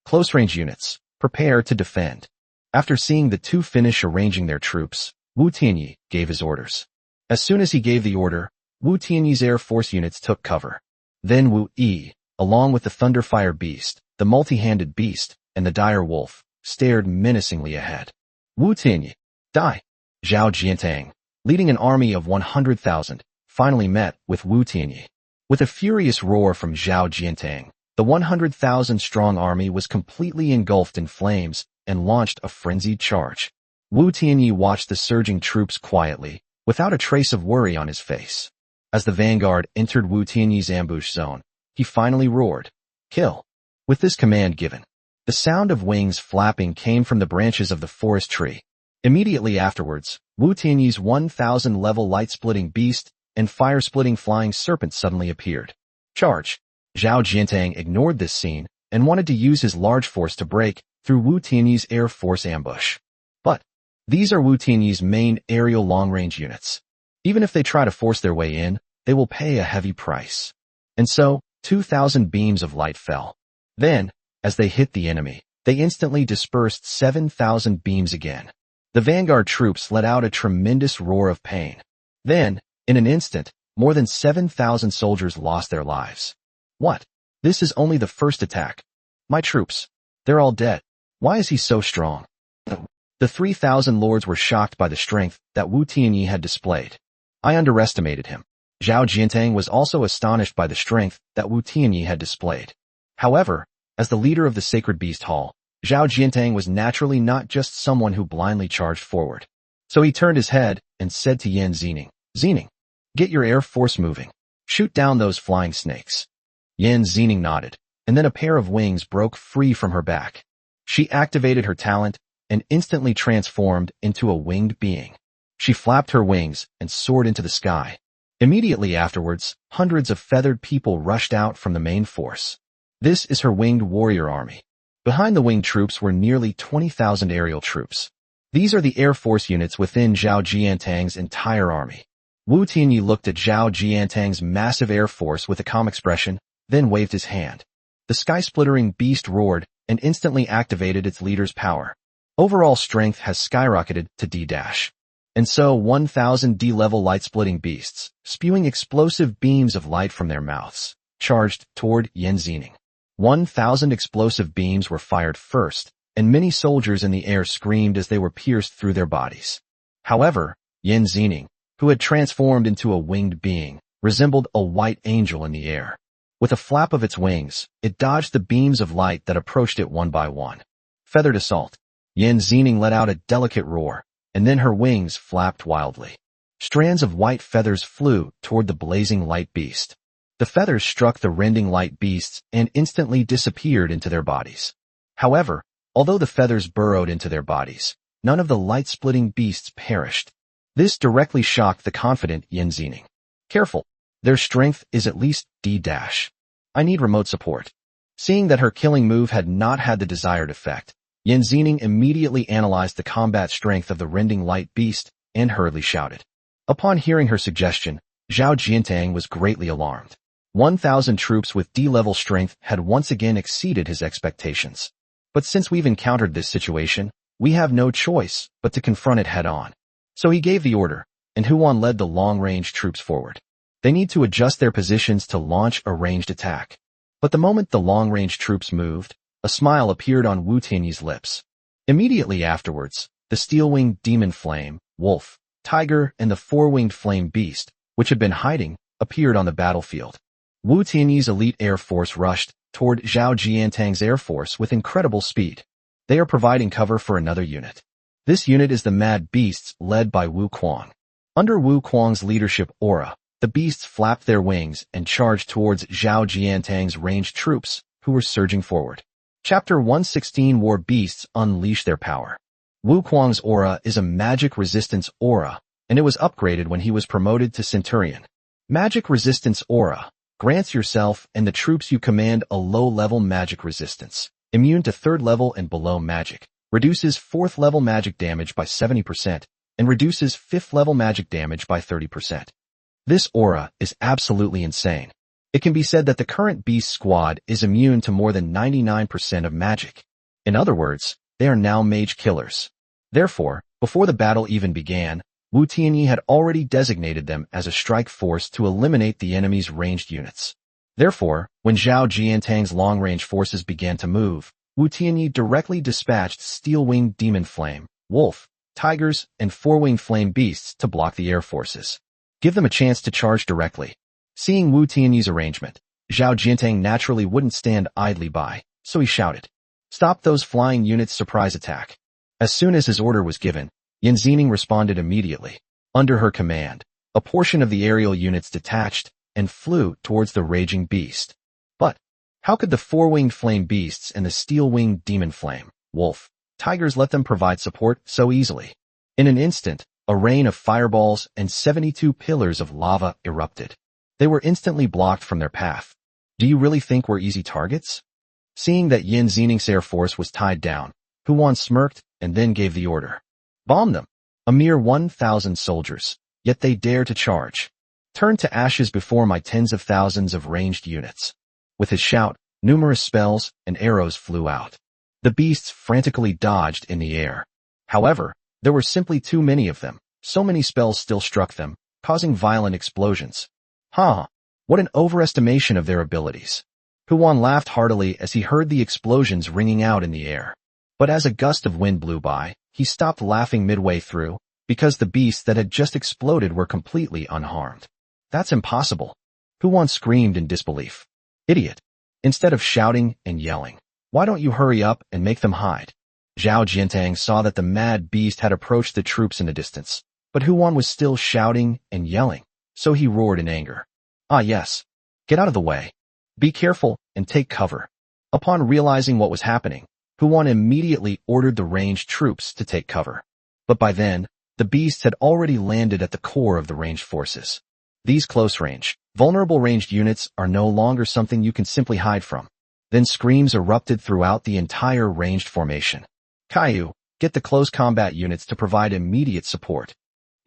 Speaker 1: Close-range units, prepare to defend. After seeing the 2 finish arranging their troops, Wu Tianyi gave his orders. As soon as he gave the order, Wu Tianyi's Air Force units took cover. Then Wu Yi, along with the Thunderfire Beast, the Multi-Handed Beast, and the Dire Wolf, stared menacingly ahead. Wu Tianyi, die! Zhao Jiantang, leading an army of 100,000, finally met with Wu Tianyi. With a furious roar from Zhao Jiantang, the 100,000-strong army was completely engulfed in flames and launched a frenzied charge. Wu Tianyi watched the surging troops quietly, without a trace of worry on his face. As the vanguard entered Wu Tianyi's ambush zone, he finally roared, "Kill!" With this command given, the sound of wings flapping came from the branches of the forest tree. Immediately afterwards, Wu Tianyi's 1,000-level light-splitting beast and fire-splitting flying serpent suddenly appeared. Charge! Zhao Jiantang ignored this scene and wanted to use his large force to break through Wu Tianyi's Air Force ambush. But these are Wu Tianyi's main aerial long-range units. Even if they try to force their way in, they will pay a heavy price. And so, 2,000 beams of light fell. Then, as they hit the enemy, they instantly dispersed 7,000 beams again. The vanguard troops let out a tremendous roar of pain. Then, in an instant, more than 7,000 soldiers lost their lives. What? This is only the first attack. My troops. They're all dead. Why is he so strong? The 3,000 lords were shocked by the strength that Wu Tianyi had displayed. I underestimated him. Zhao Jiantang was also astonished by the strength that Wu Tianyi had displayed. However, as the leader of the Sacred Beast Hall, Zhao Jiantang was naturally not just someone who blindly charged forward. So he turned his head and said to Yan Zining, "Zining, get your air force moving. Shoot down those flying snakes." Yan Zining nodded, and then a pair of wings broke free from her back. She activated her talent and instantly transformed into a winged being. She flapped her wings and soared into the sky. Immediately afterwards, hundreds of feathered people rushed out from the main force. This is her winged warrior army. Behind the winged troops were nearly 20,000 aerial troops. These are the air force units within Zhao Jiantang's entire army. Wu Tianyi looked at Zhao Jiantang's massive air force with a calm expression, then waved his hand. The sky-splittering beast roared and instantly activated its leader's power. Overall strength has skyrocketed to D-. And so 1,000 D-level light-splitting beasts, spewing explosive beams of light from their mouths, charged toward Yan Zining. 1,000 explosive beams were fired first, and many soldiers in the air screamed as they were pierced through their bodies. However, Yan Zining, who had transformed into a winged being, resembled a white angel in the air. With a flap of its wings, it dodged the beams of light that approached it one by one. Feathered assault. Yan Zining let out a delicate roar, and then her wings flapped wildly. Strands of white feathers flew toward the blazing light beast. The feathers struck the rending light beasts and instantly disappeared into their bodies. However, although the feathers burrowed into their bodies, none of the light-splitting beasts perished. This directly shocked the confident Yan Zining. Careful. Their strength is at least D-. I need remote support. Seeing that her killing move had not had the desired effect, Yan Zining immediately analyzed the combat strength of the rending light beast and hurriedly shouted. Upon hearing her suggestion, Zhao Jiantang was greatly alarmed. 1,000 troops with D-level strength had once again exceeded his expectations. But since we've encountered this situation, we have no choice but to confront it head-on. So he gave the order, and Huan led the long-range troops forward. They need to adjust their positions to launch a ranged attack. But the moment the long-range troops moved, a smile appeared on Wu Tianyi's lips. Immediately afterwards, the steel-winged demon flame, wolf, tiger, and the four-winged flame beast, which had been hiding, appeared on the battlefield. Wu Tianyi's elite air force rushed toward Zhao Jiantang's air force with incredible speed. They are providing cover for another unit. This unit is the Mad Beasts led by Wu Kuang. Under Wu Kuang's leadership aura, the beasts flapped their wings and charged towards Zhao Jiantang's ranged troops, who were surging forward. Chapter 116 War Beasts Unleash Their Power. Wu Kuang's aura is a magic resistance aura, and it was upgraded when he was promoted to Centurion. Magic resistance aura grants yourself and the troops you command a low-level magic resistance, immune to 3rd level and below magic, reduces 4th level magic damage by 70%, and reduces 5th level magic damage by 30%. This aura is absolutely insane. It can be said that the current Beast Squad is immune to more than 99% of magic. In other words, they are now mage killers. Therefore, before the battle even began, Wu Tianyi had already designated them as a strike force to eliminate the enemy's ranged units. Therefore, when Zhao Jiantang's long-range forces began to move, Wu Tianyi directly dispatched steel-winged demon flame, wolf, tigers, and four-winged flame beasts to block the air forces. Give them a chance to charge directly. Seeing Wu Tianyi's arrangement, Zhao Jiantang naturally wouldn't stand idly by, so he shouted, "Stop those flying units' surprise attack." As soon as his order was given, Yan Zining responded immediately. Under her command, a portion of the aerial units detached and flew towards the raging beast. But how could the four-winged flame beasts and the steel-winged demon flame, wolf, tigers let them provide support so easily? In an instant, a rain of fireballs and 72 pillars of lava erupted. They were instantly blocked from their path. Do you really think we're easy targets? Seeing that Yan Zining's air force was tied down, Huan smirked and then gave the order. Bomb them. A mere 1,000 soldiers, yet they dare to charge. Turn to ashes before my tens of thousands of ranged units. With his shout, numerous spells and arrows flew out. The beasts frantically dodged in the air. However, there were simply too many of them. So many spells still struck them, causing violent explosions. What an overestimation of their abilities. Huan laughed heartily as he heard the explosions ringing out in the air. But as a gust of wind blew by, he stopped laughing midway through, because the beasts that had just exploded were completely unharmed. That's impossible. Huan screamed in disbelief. Idiot. Instead of shouting and yelling, why don't you hurry up and make them hide? Zhao Jiantang saw that the mad beast had approached the troops in the distance, but Huan was still shouting and yelling, so he roared in anger. Ah yes. Get out of the way. Be careful and take cover. Upon realizing what was happening, Huan immediately ordered the ranged troops to take cover. But by then, the beasts had already landed at the core of the ranged forces. These close-range, vulnerable ranged units are no longer something you can simply hide from. Then screams erupted throughout the entire ranged formation. Caillou, get the close combat units to provide immediate support.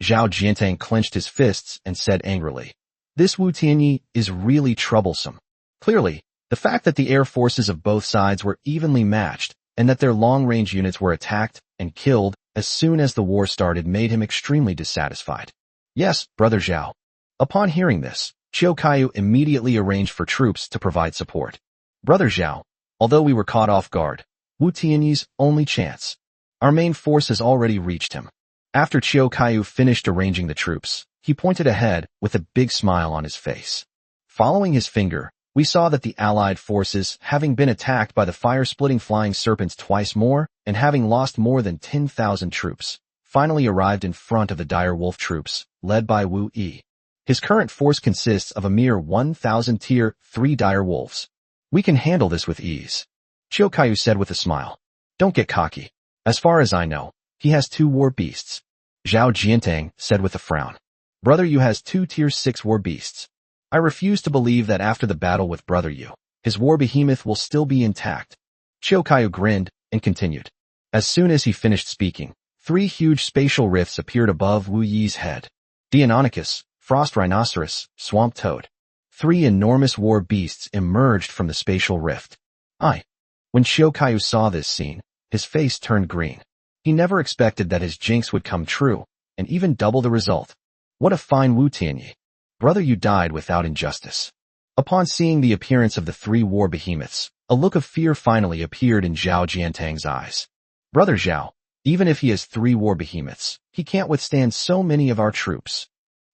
Speaker 1: Zhao Jiantang clenched his fists and said angrily, This Wu Tianyi is really troublesome. Clearly, the fact that the air forces of both sides were evenly matched and that their long-range units were attacked and killed as soon as the war started made him extremely dissatisfied. Yes, Brother Zhao. Upon hearing this, Qiu Caillou immediately arranged for troops to provide support. Brother Zhao, although we were caught off guard, Wu Tianyi's only chance. Our main force has already reached him. After Qiu Caillou finished arranging the troops, he pointed ahead with a big smile on his face. Following his finger, we saw that the Allied forces, having been attacked by the fire-splitting flying serpents twice more and having lost more than 10,000 troops, finally arrived in front of the dire wolf troops, led by Wu Yi. His current force consists of a mere 1,000 Tier 3 dire wolves. We can handle this with ease. Qiu Caillou said with a smile. Don't get cocky. As far as I know, he has 2 war beasts. Zhao Jiantang said with a frown. Brother Yu has 2 Tier 6 war beasts. I refuse to believe that after the battle with Brother Yu, his war behemoth will still be intact. Qiu Caillou grinned and continued. As soon as he finished speaking, 3 huge spatial rifts appeared above Wu Yi's head. Deinonychus, Frost Rhinoceros, Swamp Toad. 3 enormous war beasts emerged from the spatial rift. When Qiu Caillou saw this scene, his face turned green. He never expected that his jinx would come true, and even double the result. What a fine Wu Tianyi. Brother Yu died without injustice. Upon seeing the appearance of the 3 war behemoths, a look of fear finally appeared in Zhao Jiantang's eyes. Brother Zhao, even if he has 3 war behemoths, he can't withstand so many of our troops.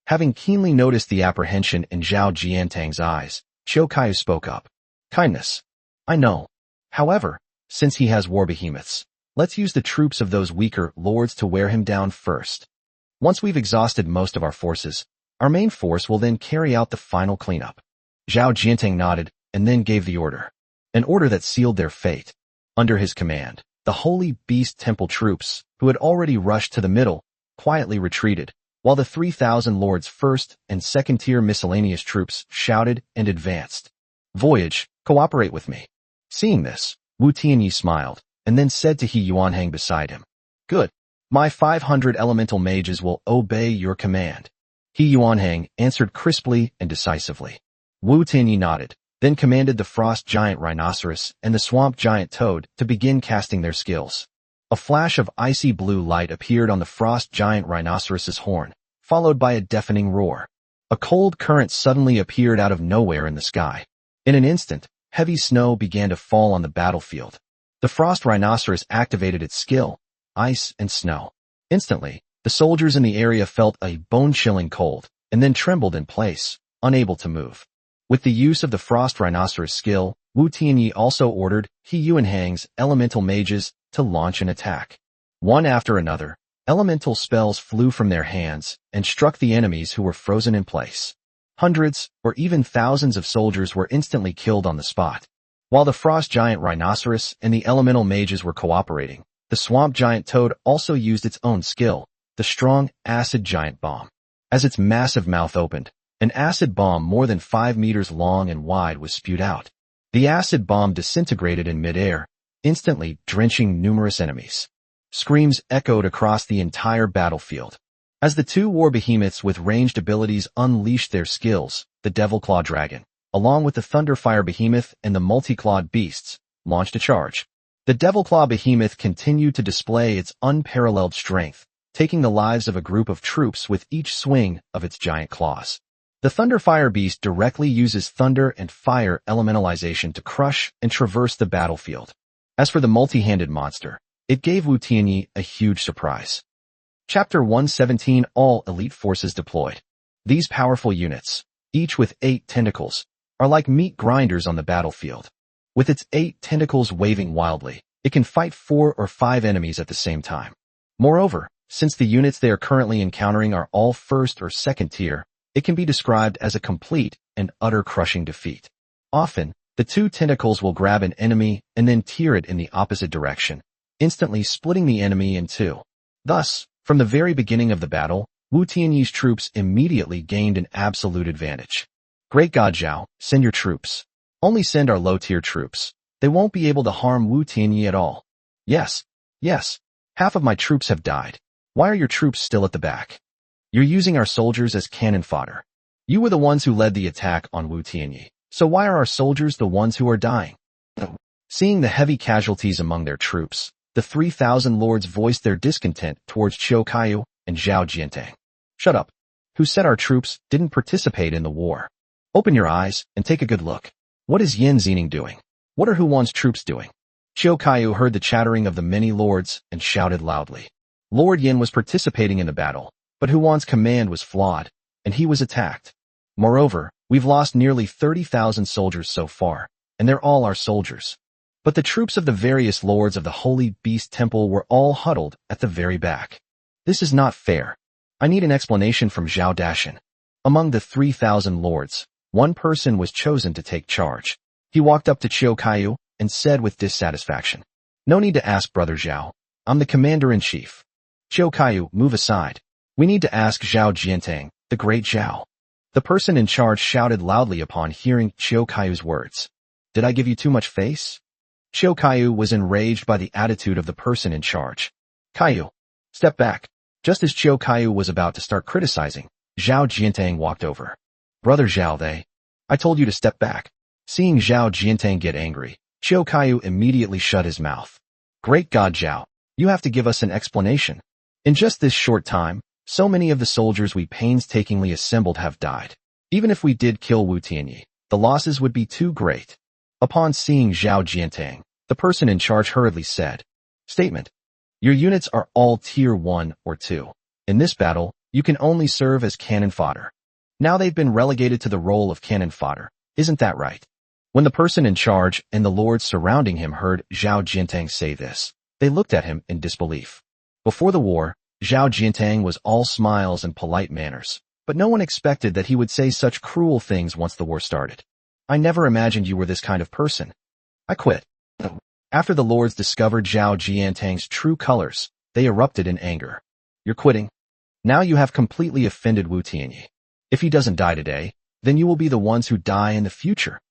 Speaker 1: Having keenly noticed the apprehension in Zhao Jiantang's eyes, Qiu Caillou spoke up. Kindness. I know. However, since he has war behemoths, let's use the troops of those weaker lords to wear him down first. Once we've exhausted most of our forces, our main force will then carry out the final cleanup. Zhao Jiantang nodded and then gave the order. An order that sealed their fate. Under his command, the Holy Beast Temple troops, who had already rushed to the middle, quietly retreated, while the 3,000 lords' first and second-tier miscellaneous troops shouted and advanced. Voyage, cooperate with me. Seeing this, Wu Tianyi smiled, and then said to He Yuanhang beside him. Good. My 500 elemental mages will obey your command. He Yuanhang answered crisply and decisively. Wu Tianyi nodded, then commanded the Frost Giant Rhinoceros and the Swamp Giant Toad to begin casting their skills. A flash of icy blue light appeared on the Frost Giant Rhinoceros's horn, followed by a deafening roar. A cold current suddenly appeared out of nowhere in the sky. In an instant, heavy snow began to fall on the battlefield. The Frost Rhinoceros activated its skill, ice and snow. Instantly, the soldiers in the area felt a bone-chilling cold, and then trembled in place, unable to move. With the use of the Frost Rhinoceros skill, Wu Tianyi also ordered He Yuanhang's elemental mages to launch an attack. One after another, elemental spells flew from their hands and struck the enemies who were frozen in place. Hundreds, or even thousands of soldiers were instantly killed on the spot. While the Frost Giant Rhinoceros and the elemental mages were cooperating, the Swamp Giant Toad also used its own skill, the strong acid giant bomb. As its massive mouth opened, an acid bomb more than 5 meters long and wide was spewed out. The acid bomb disintegrated in midair, instantly drenching numerous enemies. Screams echoed across the entire battlefield. As the 2 war behemoths with ranged abilities unleashed their skills, the Devil-Claw Dragon, along with the Thunderfire Behemoth and the Multi-Clawed Beasts, launched a charge. The Devil-Claw Behemoth continued to display its unparalleled strength, taking the lives of a group of troops with each swing of its giant claws. The Thunderfire Beast directly uses thunder and fire elementalization to crush and traverse the battlefield. As for the multi-handed monster, it gave Wu Tianyi a huge surprise. Chapter 117 All Elite Forces Deployed. These powerful units, each with 8 tentacles, are like meat grinders on the battlefield. With its 8 tentacles waving wildly, it can fight 4 or 5 enemies at the same time. Moreover, since the units they are currently encountering are all first or second tier, it can be described as a complete and utter crushing defeat. Often, the 2 tentacles will grab an enemy and then tear it in the opposite direction, instantly splitting the enemy in 2. Thus, from the very beginning of the battle, Wu Tianyi's troops immediately gained an absolute advantage. Great God Zhao, send your troops. Only send our low-tier troops. They won't be able to harm Wu Tianyi at all. Yes. Half of my troops have died. Why are your troops still at the back? You're using our soldiers as cannon fodder. You were the ones who led the attack on Wu Tianyi, so why are our soldiers the ones who are dying? Seeing the heavy casualties among their troops, the 3,000 lords voiced their discontent towards Qiu Kaiyu and Zhao Jiantang. Shut up. Who said our troops didn't participate in the war? Open your eyes and take a good look. What is Yin Xening doing? What are Hu Wan's troops doing? Qiu Kaiyu heard the chattering of the many lords and shouted loudly. Lord Yin was participating in the battle, but Hu Wan's command was flawed, and he was attacked. Moreover, we've lost nearly 30,000 soldiers so far, and they're all our soldiers. But the troops of the various lords of the Holy Beast Temple were all huddled at the very back. This is not fair. I need an explanation from Zhao Dashan. Among the 3,000 lords, one person was chosen to take charge. He walked up to Qiu Kaiyu and said with dissatisfaction, "No need to ask, Brother Zhao. I'm the commander-in-chief." Qiu Kaiyu, move aside. We need to ask Zhao Jiantang, the great Zhao. The person in charge shouted loudly upon hearing Qiu Kaiyu's words. Did I give you too much face? Qiu Kaiyu was enraged by the attitude of the person in charge. Kaiyu, step back. Just as Qiu Kaiyu was about to start criticizing, Zhao Jiantang walked over. Brother Zhao, I told you to step back. Seeing Zhao Jiantang get angry, Qiu Kaiyu immediately shut his mouth. Great God Zhao, you have to give us an explanation. In just this short time, so many of the soldiers we painstakingly assembled have died. Even if we did kill Wu Tianyi, the losses would be too great. Upon seeing Zhao Jiantang, the person in charge hurriedly said, Statement. Your units are all tier 1 or 2. In this battle, you can only serve as cannon fodder. Now they've been relegated to the role of cannon fodder. Isn't that right? When the person in charge and the lords surrounding him heard Zhao Jiantang say this, they looked at him in disbelief. Before the war, Zhao Jiantang was all smiles and polite manners, but no one expected that he would say such cruel things once the war started. I never imagined you were this kind of person. I quit. After the lords discovered Zhao Jiantang's true colors, they erupted in anger. You're quitting? Now you have completely offended Wu Tianyi. If he doesn't die today, then you will be the ones who die in the future.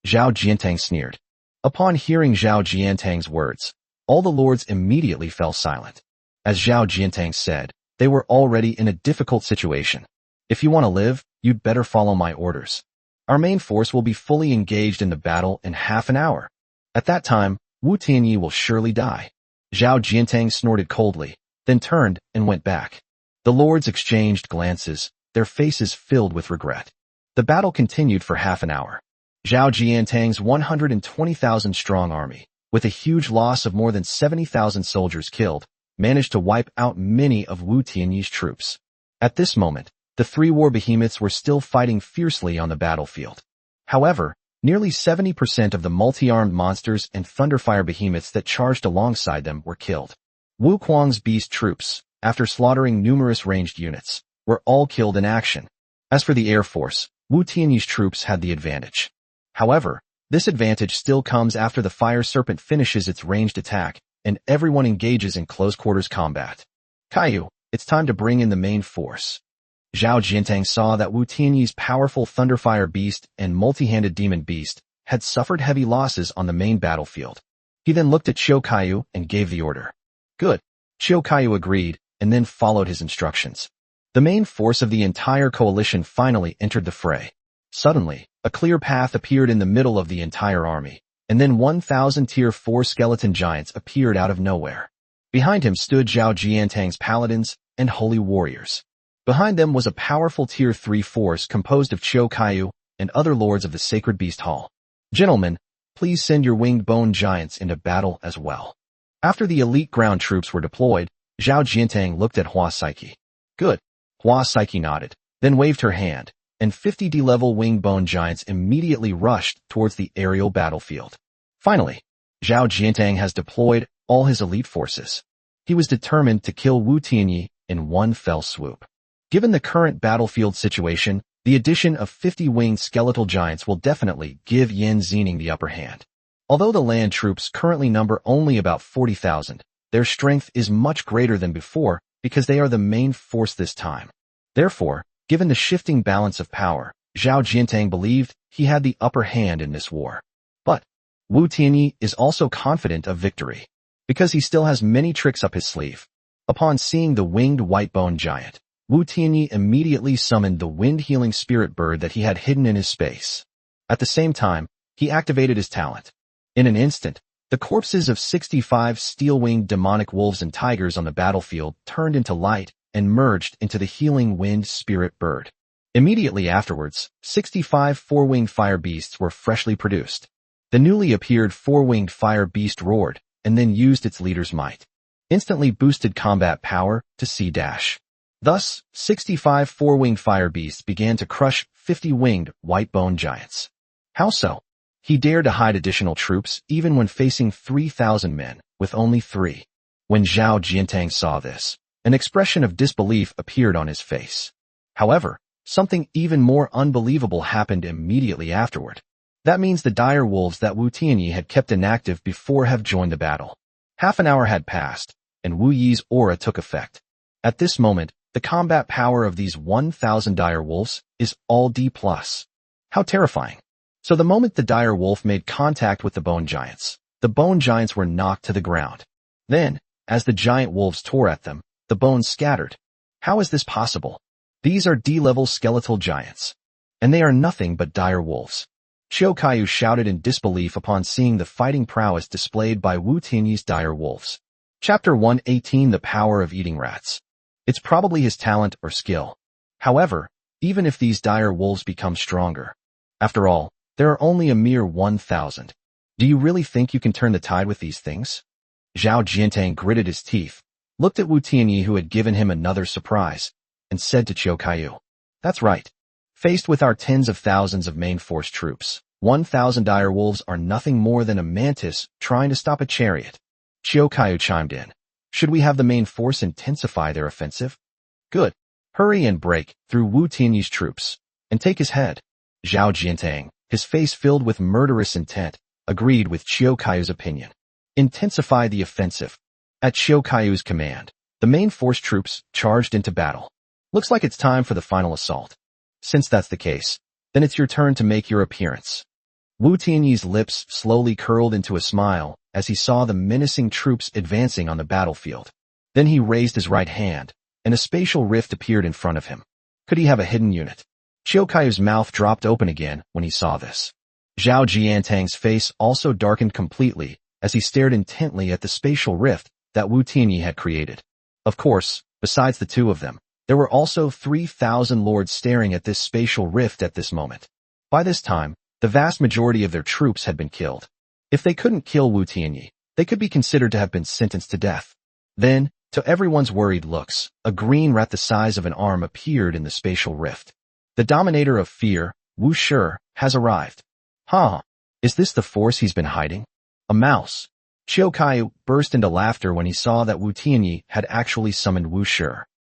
Speaker 1: Zhao Jiantang sneered. Upon hearing Zhao Jiantang's words, all the lords immediately fell silent. As Zhao Jiantang said, they were already in a difficult situation. If you want to live, you'd better follow my orders. Our main force will be fully engaged in the battle in half an hour. At that time, Wu Tianyi will surely die. Zhao Jiantang snorted coldly, then turned and went back. The lords exchanged glances, their faces filled with regret. The battle continued for half an hour. Zhao Jiantang's 120,000 strong army, with a huge loss of more than 70,000 soldiers killed, managed to wipe out many of Wu Tianyi's troops. At this moment, the 3 war behemoths were still fighting fiercely on the battlefield. However, nearly 70% of the multi-armed monsters and thunderfire behemoths that charged alongside them were killed. Wu Kuang's beast troops, after slaughtering numerous ranged units, were all killed in action. As for the air force, Wu Tianyi's troops had the advantage. However, this advantage still comes after the fire serpent finishes its ranged attack, and everyone engages in close-quarters combat. Kaiyu, it's time to bring in the main force. Zhao Jiantang saw that Wu Tianyi's powerful Thunderfire Beast and multi-handed Demon Beast had suffered heavy losses on the main battlefield. He then looked at Qiu Kaiyu and gave the order. Good. Qiu Kaiyu agreed, and then followed his instructions. The main force of the entire coalition finally entered the fray. Suddenly, a clear path appeared in the middle of the entire army, and then 1,000 tier 4 skeleton giants appeared out of nowhere. Behind him stood Zhao Jiantang's paladins and holy warriors. Behind them was a powerful Tier 3 force composed of Cho Kaiyu and other lords of the Sacred Beast Hall. Gentlemen, please send your winged bone giants into battle as well. After the elite ground troops were deployed, Zhao Jiantang looked at Hua Saiki. Good. Hua Saiki nodded, then waved her hand, and 50 D-level winged bone giants immediately rushed towards the aerial battlefield. Finally, Zhao Jiantang has deployed all his elite forces. He was determined to kill Wu Tianyi in one fell swoop. Given the current battlefield situation, the addition of 50 winged skeletal giants will definitely give Yan Xiening the upper hand. Although the land troops currently number only about 40,000, their strength is much greater than before because they are the main force this time. Therefore, given the shifting balance of power, Zhao Jiantang believed he had the upper hand in this war. But Wu Tianyi is also confident of victory, because he still has many tricks up his sleeve. Upon seeing the winged white bone giant, Wu Tianyi immediately summoned the wind-healing spirit bird that he had hidden in his space. At the same time, he activated his talent. In an instant, the corpses of 65 steel-winged demonic wolves and tigers on the battlefield turned into light and merged into the healing wind spirit bird. Immediately afterwards, 65 four-winged fire beasts were freshly produced. The newly appeared four-winged fire beast roared and then used its leader's might. Instantly boosted combat power to C-dash. Thus, 65 four-winged fire beasts began to crush 50 winged white bone giants. How so? He dared to hide additional troops even when facing 3,000 men, with only 3. When Zhao Jiantang saw this, an expression of disbelief appeared on his face. However, something even more unbelievable happened immediately afterward. That means the dire wolves that Wu Tianyi had kept inactive before have joined the battle. Half an hour had passed, and Wu Yi's aura took effect. At this moment, the combat power of these 1,000 dire wolves is all D+. How terrifying. So the moment the dire wolf made contact with the bone giants, the bone giants were knocked to the ground. Then, as the giant wolves tore at them, the bones scattered. How is this possible? These are D-level skeletal giants, and they are nothing but dire wolves. Cho Kaiyu shouted in disbelief upon seeing the fighting prowess displayed by Wu Tianyi's dire wolves. Chapter 118: The Power of Eating Rats. It's probably his talent or skill. However, even if these dire wolves become stronger, after all, there are only a mere 1,000. Do you really think you can turn the tide with these things? Zhao Jiantang gritted his teeth, looked at Wu Tianyi who had given him another surprise, and said to Cho Kaiyu, "That's right. Faced with our tens of thousands of main force troops, 1,000 dire wolves are nothing more than a mantis trying to stop a chariot." Cho Kaiyu chimed in. "Should we have the main force intensify their offensive?" "Good. Hurry and break through Wu Tianyi's troops, and take his head." Zhao Jiantang, his face filled with murderous intent, agreed with Cho Kaiyu's opinion. Intensify the offensive. At Cho Kaiyu's command, the main force troops charged into battle. Looks like it's time for the final assault. Since that's the case, then it's your turn to make your appearance. Wu Tianyi's lips slowly curled into a smile as he saw the menacing troops advancing on the battlefield. Then he raised his right hand, and a spatial rift appeared in front of him. Could he have a hidden unit? Cho Kaiyu's mouth dropped open again when he saw this. Zhao Jiantang's face also darkened completely as he stared intently at the spatial rift that Wu Tianyi had created. Of course, besides the two of them, there were also 3,000 lords staring at this spatial rift at this moment. By this time, the vast majority of their troops had been killed. If they couldn't kill Wu Tianyi, they could be considered to have been sentenced to death. Then, to everyone's worried looks, a green rat the size of an arm appeared in the spatial rift. The dominator of fear, Wu Shi, has arrived. Huh? Is this the force he's been hiding? A mouse. Cho Kaiyu burst into laughter when he saw that Wu Tianyi had actually summoned Wu Shi.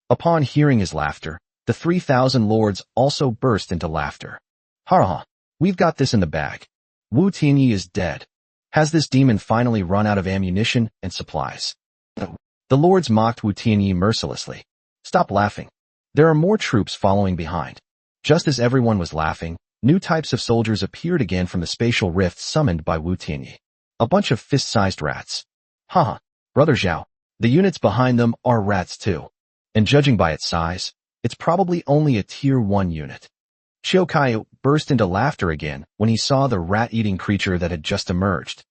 Speaker 1: Upon hearing his laughter, the 3,000 lords also burst into laughter. Ha! We've got this in the bag. Wu Tianyi is dead. Has this demon finally run out of ammunition and supplies? The lords mocked Wu Tianyi mercilessly. Stop laughing. There are more troops following behind. Just as everyone was laughing, new types of soldiers appeared again from the spatial rift summoned by Wu Tianyi. A bunch of fist-sized rats. Haha, Brother Zhao, the units behind them are rats too. And judging by its size, it's probably only a tier 1 unit. Cho Kaiyu burst into laughter again when he saw the rat-eating creature that had just emerged.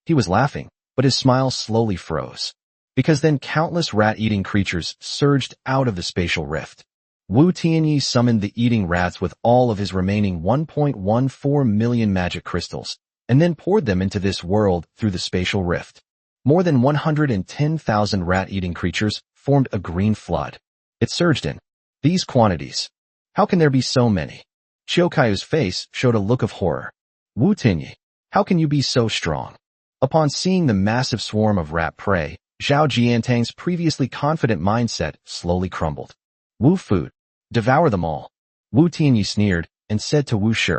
Speaker 1: He was laughing, but his smile slowly froze. because then countless rat-eating creatures surged out of the spatial rift. Wu Tianyi summoned the eating rats with all of his remaining 1.14 million magic crystals, and then poured them into this world through the spatial rift. More than 110,000 rat-eating creatures formed a green flood. It surged in these quantities. How can there be so many? Chiokai's face showed a look of horror. Wu Tianyi, how can you be so strong? Upon seeing the massive swarm of rat prey, Zhao Jiantang's previously confident mindset slowly crumbled. Wu Fu, devour them all. Wu Tianyi sneered and said to Wu Shi,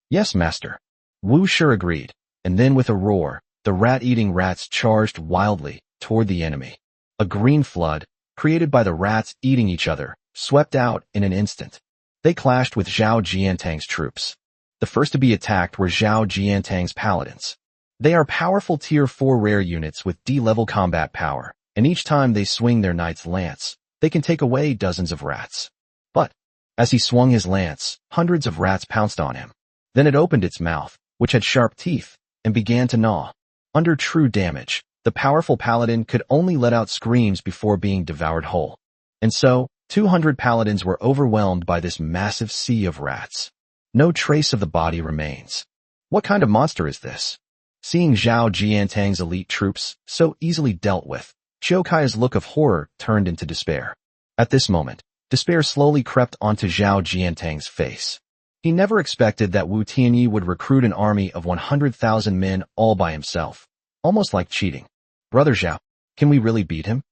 Speaker 1: yes, master. Wu Shi agreed, and then with a roar, the rat-eating rats charged wildly toward the enemy. A green flood, created by the rats eating each other, swept out in an instant. They clashed with Zhao Jiantang's troops. The first to be attacked were Zhao Jiantang's paladins. They are powerful Tier 4 rare units with D-level combat power, and each time they swing their knight's lance, they can take away dozens of rats. But, as he swung his lance, hundreds of rats pounced on him. Then it opened its mouth, which had sharp teeth, and began to gnaw. Under true damage, the powerful paladin could only let out screams before being devoured whole. And so, 200 paladins were overwhelmed by this massive sea of rats. No trace of the body remains. What kind of monster is this? Seeing Zhao Jiantang's elite troops so easily dealt with, Chiokai's look of horror turned into despair. At this moment, despair slowly crept onto Zhao Jiantang's face. He never expected that Wu Tianyi would recruit an army of 100,000 men all by himself, almost like cheating. Brother Zhao, can we really beat him?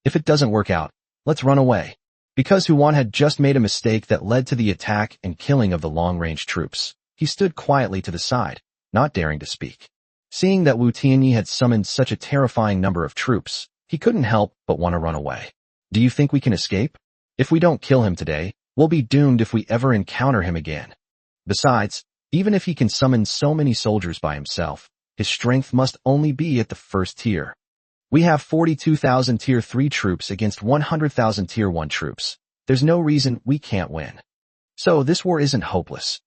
Speaker 1: If it doesn't work out, let's run away. Because Huan had just made a mistake that led to the attack and killing of the long-range troops, he stood quietly to the side, not daring to speak. Seeing that Wu Tianyi had summoned such a terrifying number of troops, he couldn't help but want to run away. Do you think we can escape? If we don't kill him today, we'll be doomed if we ever encounter him again. Besides, even if he can summon so many soldiers by himself, his strength must only be at the first tier. We have 42,000 Tier 3 troops against 100,000 Tier 1 troops. There's no reason we can't win. So this war isn't hopeless.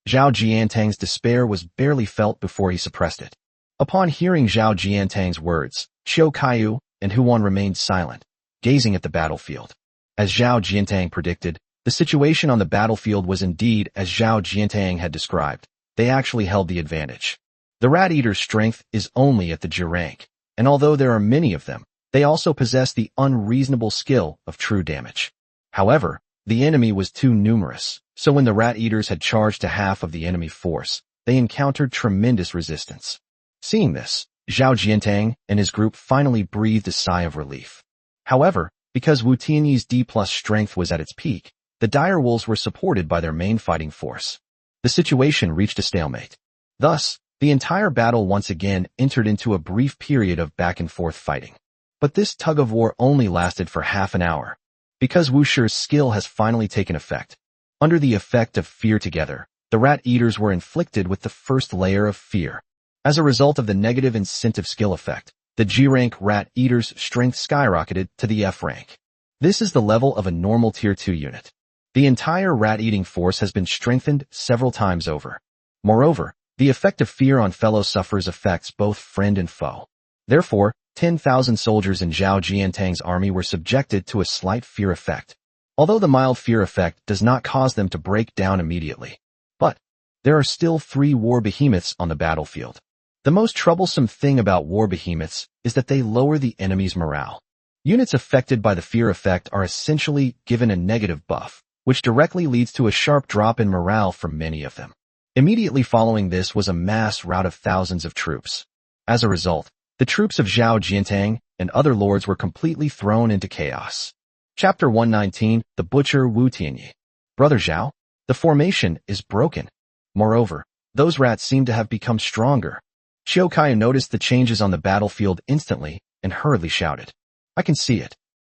Speaker 1: Zhao Jiantang's despair was barely felt before he suppressed it. Upon hearing Zhao Jiantang's words, Qiu Kaiyu and Huan remained silent, gazing at the battlefield. As Zhao Jiantang predicted, the situation on the battlefield was indeed as Zhao Jiantang had described. They actually held the advantage. The rat eater's strength is only at the Ji rank, and although there are many of them, they also possess the unreasonable skill of true damage. However, the enemy was too numerous, so when the rat eaters had charged to half of the enemy force, they encountered tremendous resistance. Seeing this, Zhao Jiantang and his group finally breathed a sigh of relief. However, because Wu Tianyi's D+ strength was at its peak, the dire wolves were supported by their main fighting force. The situation reached a stalemate. Thus, the entire battle once again entered into a brief period of back-and-forth fighting. But this tug-of-war only lasted for half an hour, because Wu Shi's skill has finally taken effect. Under the effect of fear together, the rat eaters were inflicted with the first layer of fear. As a result of the negative incentive skill effect, the G rank rat eaters' strength skyrocketed to the F rank. This is the level of a normal Tier 2 unit. The entire rat-eating force has been strengthened several times over. Moreover, the effect of fear on fellow sufferers affects both friend and foe. Therefore, 10,000 soldiers in Zhao Jiantang's army were subjected to a slight fear effect, although the mild fear effect does not cause them to break down immediately. But there are still 3 war behemoths on the battlefield. The most troublesome thing about war behemoths is that they lower the enemy's morale. Units affected by the fear effect are essentially given a negative buff, which directly leads to a sharp drop in morale for many of them. Immediately following this was a mass rout of thousands of troops. As a result, the troops of Zhao Jiantang and other lords were completely thrown into chaos. Chapter 119, The Butcher Wu Tianyi. Brother Zhao, the formation is broken. Moreover, those rats seem to have become stronger. Qiu Kaiyu noticed the changes on the battlefield instantly and hurriedly shouted, I can see it.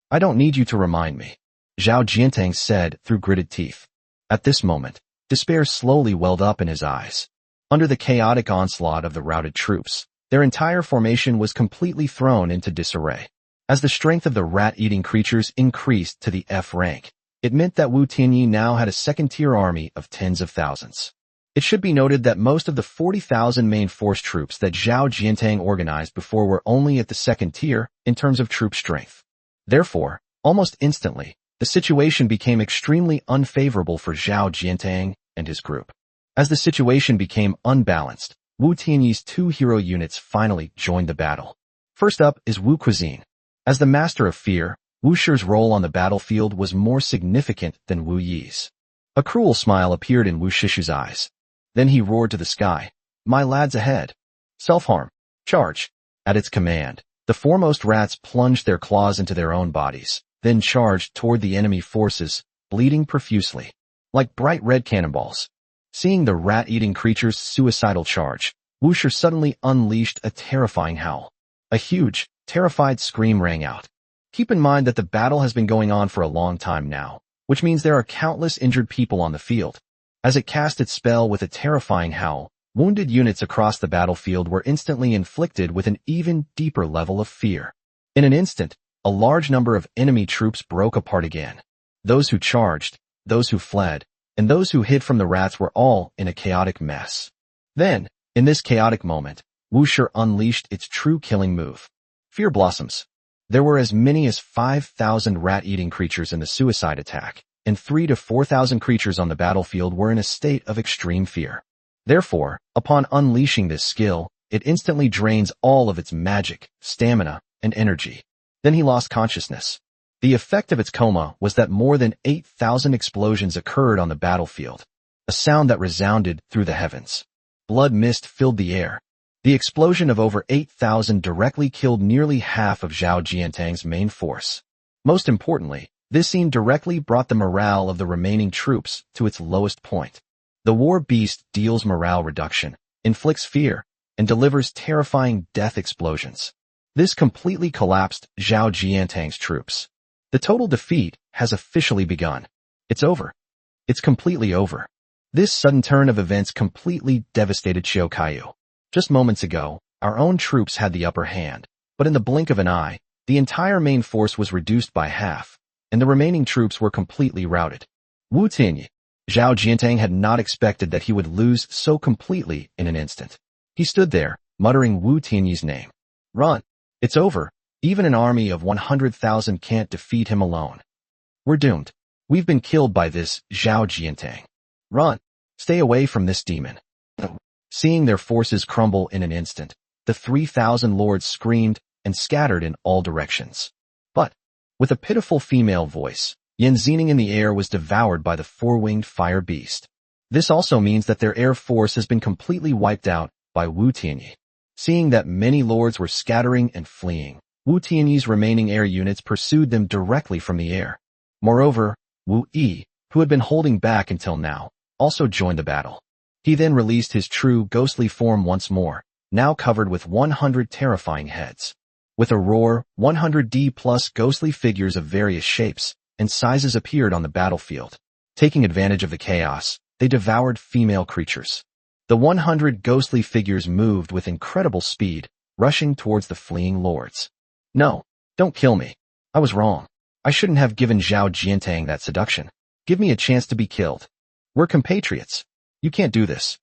Speaker 1: I don't need you to remind me. Zhao Jiantang said through gritted teeth. At this moment, despair slowly welled up in his eyes. Under the chaotic onslaught of the routed troops, their entire formation was completely thrown into disarray. As the strength of the rat-eating creatures increased to the F rank, it meant that Wu Tianyi now had a second-tier army of tens of thousands. It should be noted that most of the 40,000 main force troops that Zhao Jiantang organized before were only at the second tier in terms of troop strength. Therefore, almost instantly, the situation became extremely unfavorable for Zhao Jiantang and his group. As the situation became unbalanced, Wu Tianyi's two hero units finally joined the battle. First up is Wu Cuisine. As the master of fear, Wu Shi's role on the battlefield was more significant than Wu Yi's. A cruel smile appeared in Wu Shishu's eyes. Then he roared to the sky, "My lads ahead! Self-harm! Charge!" At its command, the foremost rats plunged their claws into their own bodies, then charged toward the enemy forces, bleeding profusely, like bright red cannonballs. Seeing the rat-eating creature's suicidal charge, Wu Shi suddenly unleashed a terrifying howl. A huge, terrified scream rang out. Keep in mind that the battle has been going on for a long time now, which means there are countless injured people on the field. As it cast its spell with a terrifying howl, wounded units across the battlefield were instantly inflicted with an even deeper level of fear. In an instant, a large number of enemy troops broke apart again. Those who charged, those who fled, and those who hid from the rats were all in a chaotic mess. Then, in this chaotic moment, Wu Shi unleashed its true killing move. Fear blossoms. There were as many as 5,000 rat-eating creatures in the suicide attack, and 3,000 to 4,000 creatures on the battlefield were in a state of extreme fear. Therefore, upon unleashing this skill, it instantly drains all of its magic, stamina, and energy. Then he lost consciousness. The effect of its coma was that more than 8,000 explosions occurred on the battlefield, a sound that resounded through the heavens. Blood mist filled the air. The explosion of over 8,000 directly killed nearly half of Zhao Jiantang's main force. Most importantly, this scene directly brought the morale of the remaining troops to its lowest point. The war beast deals morale reduction, inflicts fear, and delivers terrifying death explosions. This completely collapsed Zhao Jiantang's troops. The total defeat has officially begun. It's over. It's completely over. This sudden turn of events completely devastated Xiaokayu. Just moments ago, our own troops had the upper hand, but in the blink of an eye, the entire main force was reduced by half, and the remaining troops were completely routed. Wu Tianyi. Zhao Jiantang had not expected that he would lose so completely in an instant. He stood there, muttering Wu Tianyi's name. Run! It's over. Even an army of 100,000 can't defeat him alone. We're doomed. We've been killed by this Zhao Jiantang. Run! Stay away from this demon. Seeing their forces crumble in an instant, the 3,000 lords screamed and scattered in all directions. But, with a pitiful female voice, Yan Xiening in the air was devoured by the four-winged fire beast. This also means that their air force has been completely wiped out by Wu Tianyi. Seeing that many lords were scattering and fleeing, Wu Tianyi's remaining air units pursued them directly from the air. Moreover, Wu Yi, who had been holding back until now, also joined the battle. He then released his true ghostly form once more, now covered with 100 terrifying heads. With a roar, 100D plus ghostly figures of various shapes and sizes appeared on the battlefield. Taking advantage of the chaos, they devoured female creatures. The 100 ghostly figures moved with incredible speed, rushing towards the fleeing lords. No, don't kill me. I was wrong. I shouldn't have given Zhao Jiantang that seduction. Give me a chance to be killed. We're compatriots. You can't do this.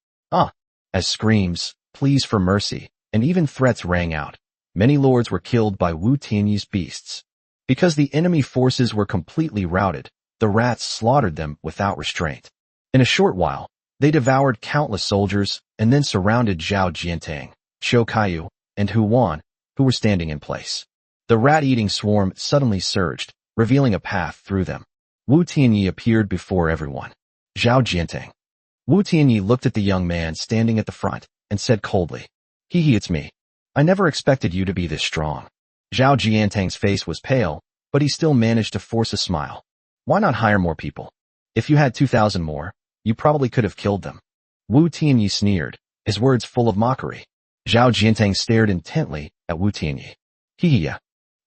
Speaker 1: As screams, pleas for mercy, and even threats rang out, many lords were killed by Wu Tianyi's beasts. Because the enemy forces were completely routed, the rats slaughtered them without restraint. In a short while, they devoured countless soldiers and then surrounded Zhao Jiantang, Xiaokayu, and Hu Wan, who were standing in place. The rat-eating swarm suddenly surged, revealing a path through them. Wu Tianyi appeared before everyone. Zhao Jiantang. Wu Tianyi looked at the young man standing at the front and said coldly, it's me. I never expected you to be this strong. Zhao Jiantang's face was pale, but he still managed to force a smile. Why not hire more people? If you had 2,000 more, you probably could have killed them. Wu Tianyi sneered, his words full of mockery. Zhao Jiantang stared intently at Wu Tianyi. Yeah.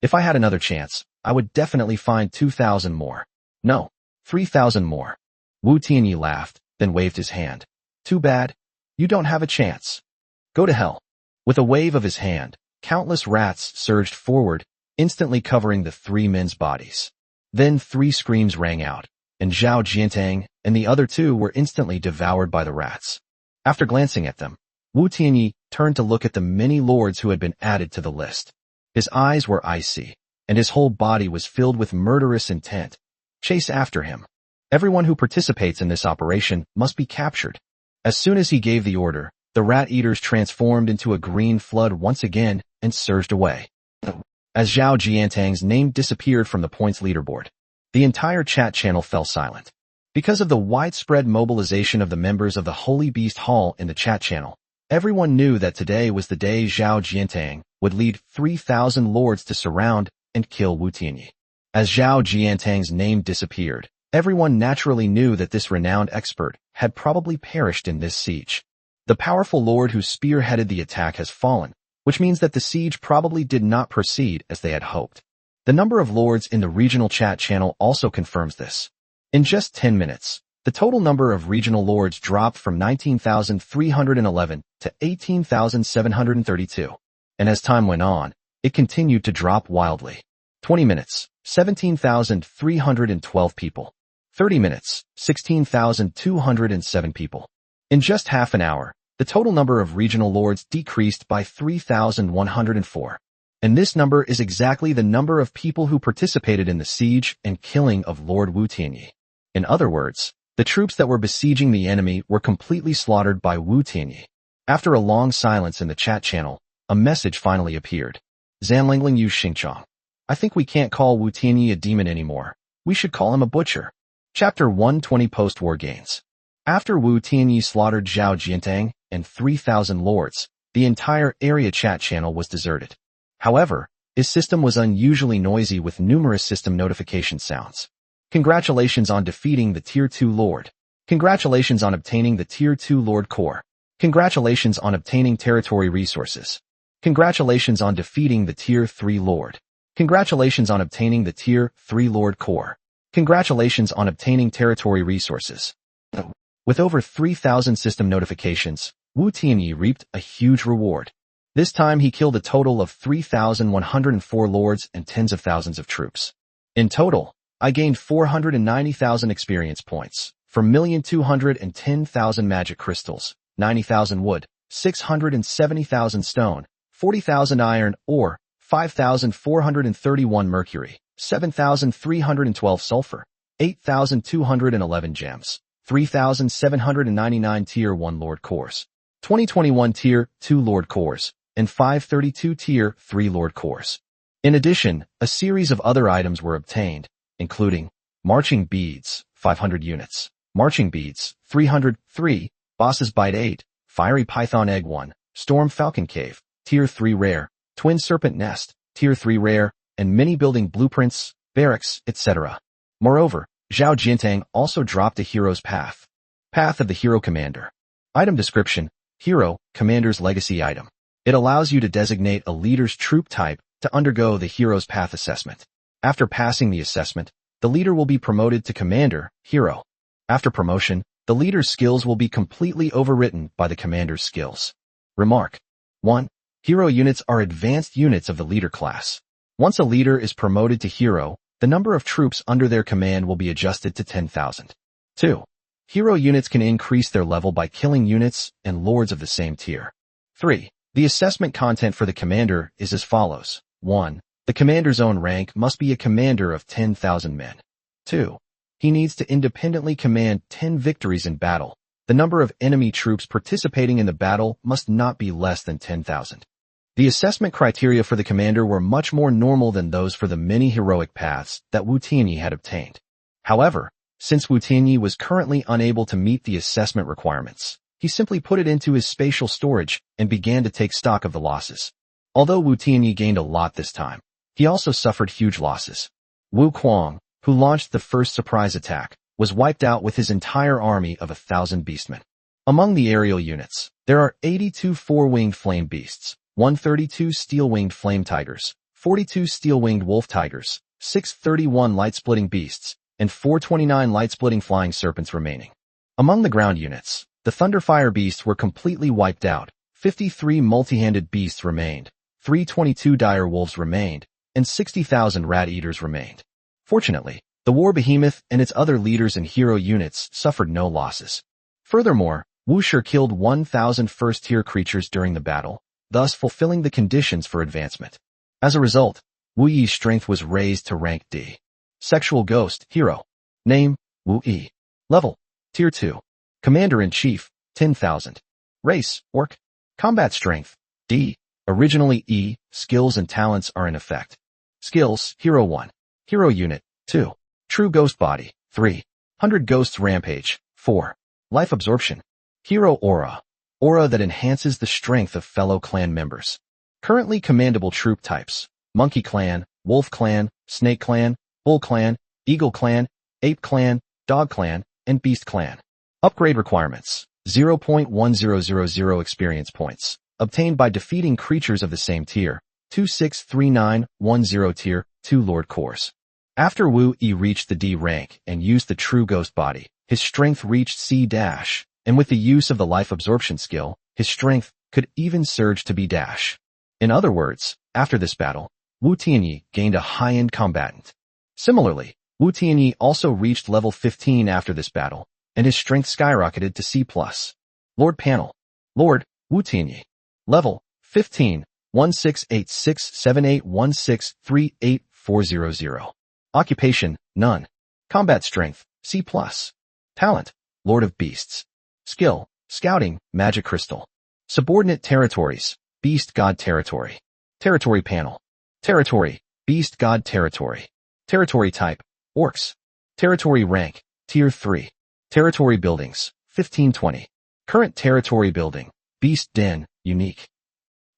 Speaker 1: If I had another chance, I would definitely find 2,000 more. No, 3,000 more. Wu Tianyi laughed, then waved his hand. Too bad. You don't have a chance. Go to hell. With a wave of his hand, countless rats surged forward, instantly covering the three men's bodies. Then 3 screams rang out, and Zhao Jiantang and the other 2 were instantly devoured by the rats. After glancing at them, Wu Tianyi turned to look at the many lords who had been added to the list. His eyes were icy, and his whole body was filled with murderous intent. Chase after him. Everyone who participates in this operation must be captured. As soon as he gave the order, the rat-eaters transformed into a green flood once again and surged away. As Zhao Jiantang's name disappeared from the points leaderboard, the entire chat channel fell silent. Because of the widespread mobilization of the members of the Holy Beast Hall in the chat channel, everyone knew that today was the day Zhao Jiantang would lead 3,000 lords to surround and kill Wu Tianyi. As Zhao Jiantang's name disappeared, everyone naturally knew that this renowned expert had probably perished in this siege. The powerful lord who spearheaded the attack has fallen, which means that the siege probably did not proceed as they had hoped. The number of lords in the regional chat channel also confirms this. In just 10 minutes, the total number of regional lords dropped from 19,311 to 18,732. And as time went on, it continued to drop wildly. 20 minutes, 17,312 people. 30 minutes, 16,207 people. In just half an hour, the total number of regional lords decreased by 3,104. And this number is exactly the number of people who participated in the siege and killing of Lord Wu Tianyi. In other words, the troops that were besieging the enemy were completely slaughtered by Wu Tianyi. After a long silence in the chat channel, a message finally appeared. Zanlingling Yu Xingchong. I think we can't call Wu Tianyi a demon anymore. We should call him a butcher. Chapter 120 Post-War Gains. After Wu Tianyi slaughtered Zhao Jiantang and 3,000 lords, the entire area chat channel was deserted. However, his system was unusually noisy with numerous system notification sounds. Congratulations on defeating the Tier 2 Lord. Congratulations on obtaining the Tier 2 Lord Core. Congratulations on obtaining territory resources. Congratulations on defeating the Tier 3 Lord. Congratulations on obtaining the Tier 3 Lord Core. Congratulations on obtaining territory resources. With over 3,000 system notifications, Wu Tianyi reaped a huge reward. This time he killed a total of 3,104 lords and tens of thousands of troops. In total, I gained 490,000 experience points, 4,210,000 magic crystals, 90,000 wood, 670,000 stone, 40,000 iron ore, 5,431 mercury, 7,312 sulfur, 8,211 gems, 3,799 Tier 1 Lord Cores, 2021 Tier 2 Lord Cores, and 532 Tier 3 Lord Cores. In addition, a series of other items were obtained, including Marching Beads, 500 units, Marching Beads, 303, Boss's Bite 8, Fiery Python Egg 1, Storm Falcon Cave, Tier 3 Rare, Twin Serpent Nest, Tier 3 Rare, and many building blueprints, barracks, etc. Moreover, Zhao Jiantang also dropped a Hero's Path. Path of the Hero Commander. Item description, Hero, Commander's Legacy Item. It allows you to designate a leader's troop type to undergo the Hero's Path assessment. After passing the assessment, the leader will be promoted to Commander, Hero. After promotion, the leader's skills will be completely overwritten by the commander's skills. Remark. 1. Hero units are advanced units of the leader class. Once a leader is promoted to Hero, the number of troops under their command will be adjusted to 10,000. 2. Hero units can increase their level by killing units and lords of the same tier. 3. The assessment content for the commander is as follows. 1. The commander's own rank must be a commander of 10,000 men. 2. He needs to independently command 10 victories in battle. The number of enemy troops participating in the battle must not be less than 10,000. The assessment criteria for the commander were much more normal than those for the many heroic paths that Wu Tianyi had obtained. However, since Wu Tianyi was currently unable to meet the assessment requirements, he simply put it into his spatial storage and began to take stock of the losses. Although Wu Tianyi gained a lot this time, he also suffered huge losses. Wu Kuang, who launched the first surprise attack, was wiped out with his entire army of 1,000 beastmen. Among the aerial units, there are 82 four-winged flame beasts, 132 steel-winged flame tigers, 42 steel-winged wolf tigers, 631 light-splitting beasts, and 429 light-splitting flying serpents remaining. Among the ground units, the Thunderfire beasts were completely wiped out, 53 multi-handed beasts remained, 322 dire wolves remained, and 60,000 rat-eaters remained. Fortunately, the war behemoth and its other leaders and hero units suffered no losses. Furthermore, Wuxia killed 1,000 first-tier creatures during the battle, thus fulfilling the conditions for advancement. As a result, Wu Yi's strength was raised to rank D. Sexual Ghost, Hero. Name, Wu Yi. Level, Tier 2. Commander-in-Chief, 10,000. Race, Orc. Combat Strength, D. Originally E. Skills and talents are in effect. Skills, Hero 1. Hero Unit, 2. True Ghost Body, 3. 100 Ghosts Rampage, 4. Life Absorption. Hero Aura. Aura that enhances the strength of fellow clan members. Currently commandable troop types: Monkey Clan, Wolf Clan, Snake Clan, Bull Clan, Eagle Clan, Ape Clan, Dog Clan, and Beast Clan. Upgrade requirements: 0.1000 experience points, obtained by defeating creatures of the same tier, 263910 tier 2 Lord Cores. After Wu Yi reached the D rank and used the True Ghost Body, his strength reached C-, and with the use of the Life Absorption skill, his strength could even surge to B-. In other words, after this battle, Wu Tianyi gained a high-end combatant. Similarly, Wu Tianyi also reached level 15 after this battle, and his strength skyrocketed to C+. Lord Panel. Lord, Wu Tianyi. Level, 15, 16867816384400. Occupation, None. Combat Strength, C+. Talent, Lord of Beasts. Skill, Scouting, Magic Crystal. Subordinate Territories, Beast God Territory. Territory Panel. Territory, Beast God Territory. Territory Type, Orcs. Territory Rank, Tier 3. Territory Buildings, 1520. Current Territory Building, Beast Den, Unique.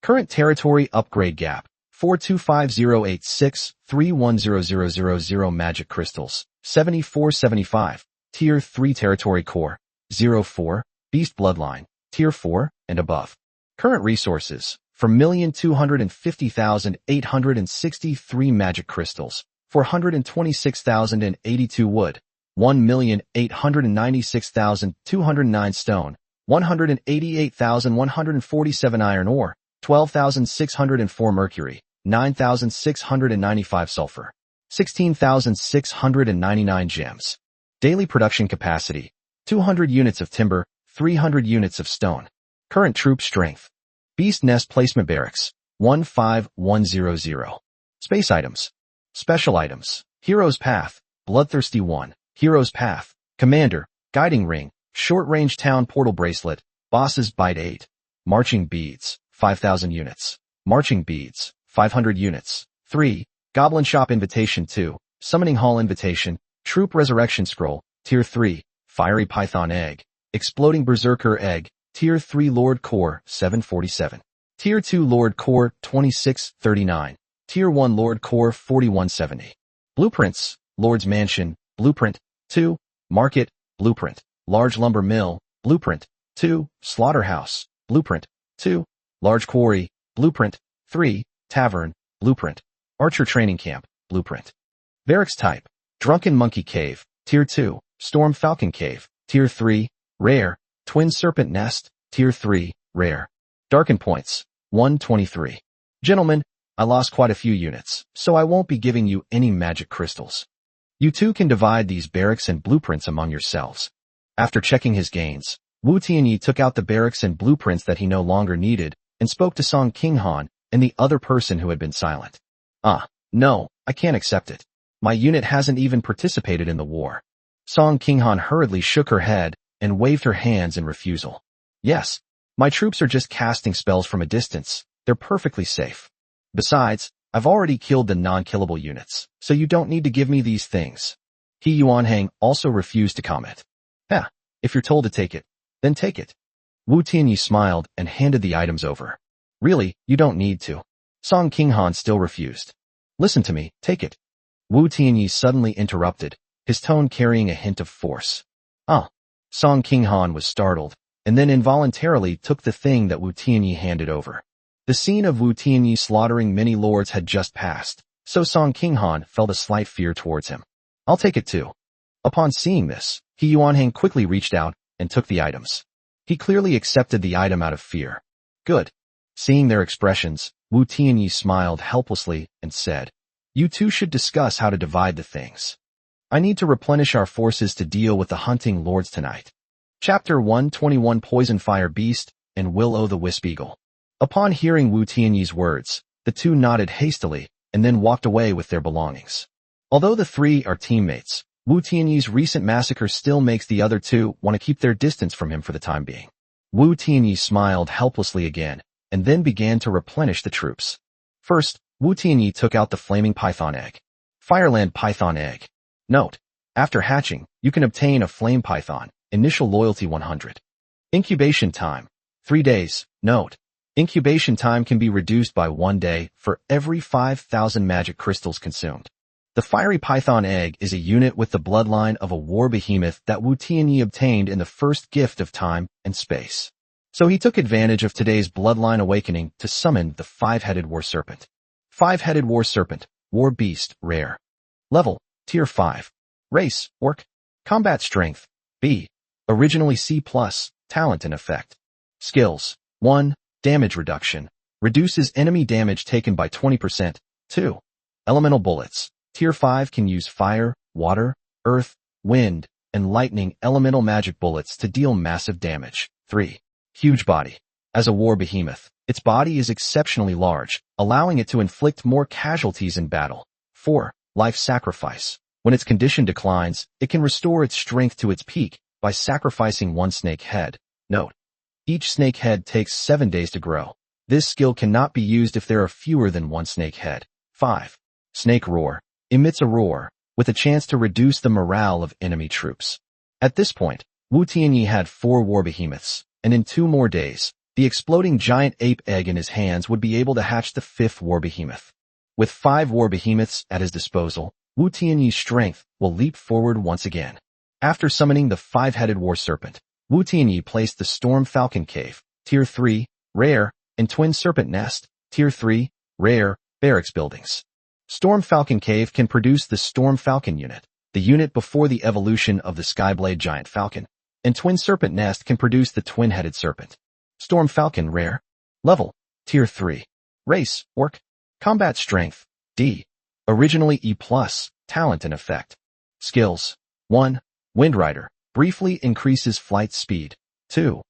Speaker 1: Current Territory Upgrade Gap, 4250863100000 Magic Crystals, 7475. Tier 3 Territory Core, 04. Beast Bloodline, Tier 4, and above. Current resources, 4,250,863 Magic Crystals, 426,082 Wood, 1,896,209 Stone, 188,147 Iron Ore, 12,604 Mercury, 9,695 Sulfur, 16,699 Gems. Daily production capacity, 200 units of timber, 300 units of stone. Current troop strength. Beast Nest Placement Barracks, 15100. Space items. Special items. Hero's Path, Bloodthirsty 1. Hero's Path, Commander, Guiding Ring, Short Range Town Portal Bracelet, Boss's Bite 8. Marching Beads, 5,000 units. Marching Beads, 500 units. 3. Goblin Shop Invitation 2. Summoning Hall Invitation, Troop Resurrection Scroll, Tier 3. Fiery Python Egg, Exploding Berserker Egg, Tier 3 Lord Core, 747. Tier 2 Lord Core, 2639. Tier 1 Lord Core, 4170. Blueprints, Lord's Mansion, Blueprint, 2. Market, Blueprint. Large Lumber Mill, Blueprint, 2. Slaughterhouse, Blueprint, 2. Large Quarry, Blueprint, 3. Tavern, Blueprint. Archer Training Camp, Blueprint. Barracks Type, Drunken Monkey Cave, Tier 2. Storm Falcon Cave, Tier 3. Rare. Twin Serpent Nest, Tier 3. Rare. Darken Points, 123. Gentlemen, I lost quite a few units, so I won't be giving you any magic crystals. You two can divide these barracks and blueprints among yourselves. After checking his gains, Wu Tianyi took out the barracks and blueprints that he no longer needed and spoke to Song Qinghan and the other person who had been silent. No, I can't accept it. My unit hasn't even participated in the war. Song Qinghan hurriedly shook her head and waved her hands in refusal. Yes, my troops are just casting spells from a distance. They're perfectly safe. Besides, I've already killed the non-killable units, so you don't need to give me these things. He Yuanhang also refused to comment. If you're told to take it, then take it. Wu Tianyi smiled and handed the items over. Really, you don't need to. Song Qinghan still refused. Listen to me, take it. Wu Tianyi suddenly interrupted, his tone carrying a hint of force. Song Qinghan was startled, and then involuntarily took the thing that Wu Tianyi handed over. The scene of Wu Tianyi slaughtering many lords had just passed, so Song Qinghan felt a slight fear towards him. I'll take it too. Upon seeing this, He Yuanhang quickly reached out and took the items. He clearly accepted the item out of fear. Good. Seeing their expressions, Wu Tianyi smiled helplessly and said, You two should discuss how to divide the things. I need to replenish our forces to deal with the hunting lords tonight. Chapter 121 Poison Fire Beast and Will-O-the-Wisp Eagle. Upon hearing Wu Tianyi's words, the two nodded hastily and then walked away with their belongings. Although the three are teammates, Wu Tianyi's recent massacre still makes the other two want to keep their distance from him for the time being. Wu Tianyi smiled helplessly again and then began to replenish the troops. First, Wu Tianyi took out the flaming python egg. Fireland python egg. Note: after hatching, you can obtain a flame python. Initial loyalty 100. Incubation time 3 days. Note: incubation time can be reduced by 1 day for every 5,000 magic crystals consumed. The fiery python egg is a unit with the bloodline of a war behemoth that Wu Tianyi obtained in the first gift of time and space. So he took advantage of today's bloodline awakening to summon the five-headed war serpent. Five-headed war serpent, war beast, rare. Level, tier 5. Race, orc. Combat strength, B. Originally C+, talent and effect. Skills, 1. Damage reduction. Reduces enemy damage taken by 20%. 2. Elemental bullets. Tier 5 can use fire, water, earth, wind, and lightning elemental magic bullets to deal massive damage. 3. Huge body. As a war behemoth, its body is exceptionally large, allowing it to inflict more casualties in battle. 4. Life sacrifice. When its condition declines, it can restore its strength to its peak by sacrificing one snake head. Note: each snake head takes 7 days to grow. This skill cannot be used if there are fewer than one snake head. 5. Snake roar. Emits a roar, with a chance to reduce the morale of enemy troops. At this point, Wu Tianyi had 4 war behemoths, and in 2 more days, the exploding giant ape egg in his hands would be able to hatch the 5th war behemoth. With 5 war behemoths at his disposal, Wu Tianyi's strength will leap forward once again. After summoning the 5-headed war serpent, Wu Tianyi placed the Storm Falcon Cave, tier 3, rare, and Twin Serpent Nest, tier 3, rare, barracks buildings. Storm Falcon Cave can produce the Storm Falcon unit, the unit before the evolution of the Skyblade Giant Falcon, and Twin Serpent Nest can produce the Twin-Headed Serpent. Storm Falcon rare. Level, tier 3. Race, orc. Combat strength, D. Originally E+, talent and effect. Skills, 1. Windrider, briefly increases flight speed. 2.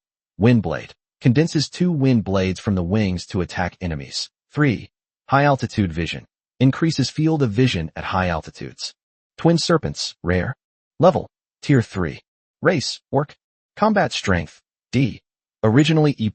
Speaker 1: Windblade, condenses 2 wind blades from the wings to attack enemies. 3. High-altitude vision, increases field of vision at high altitudes. Twin Serpents, rare. Level, tier 3. Race, orc. Combat strength, D. Originally E+,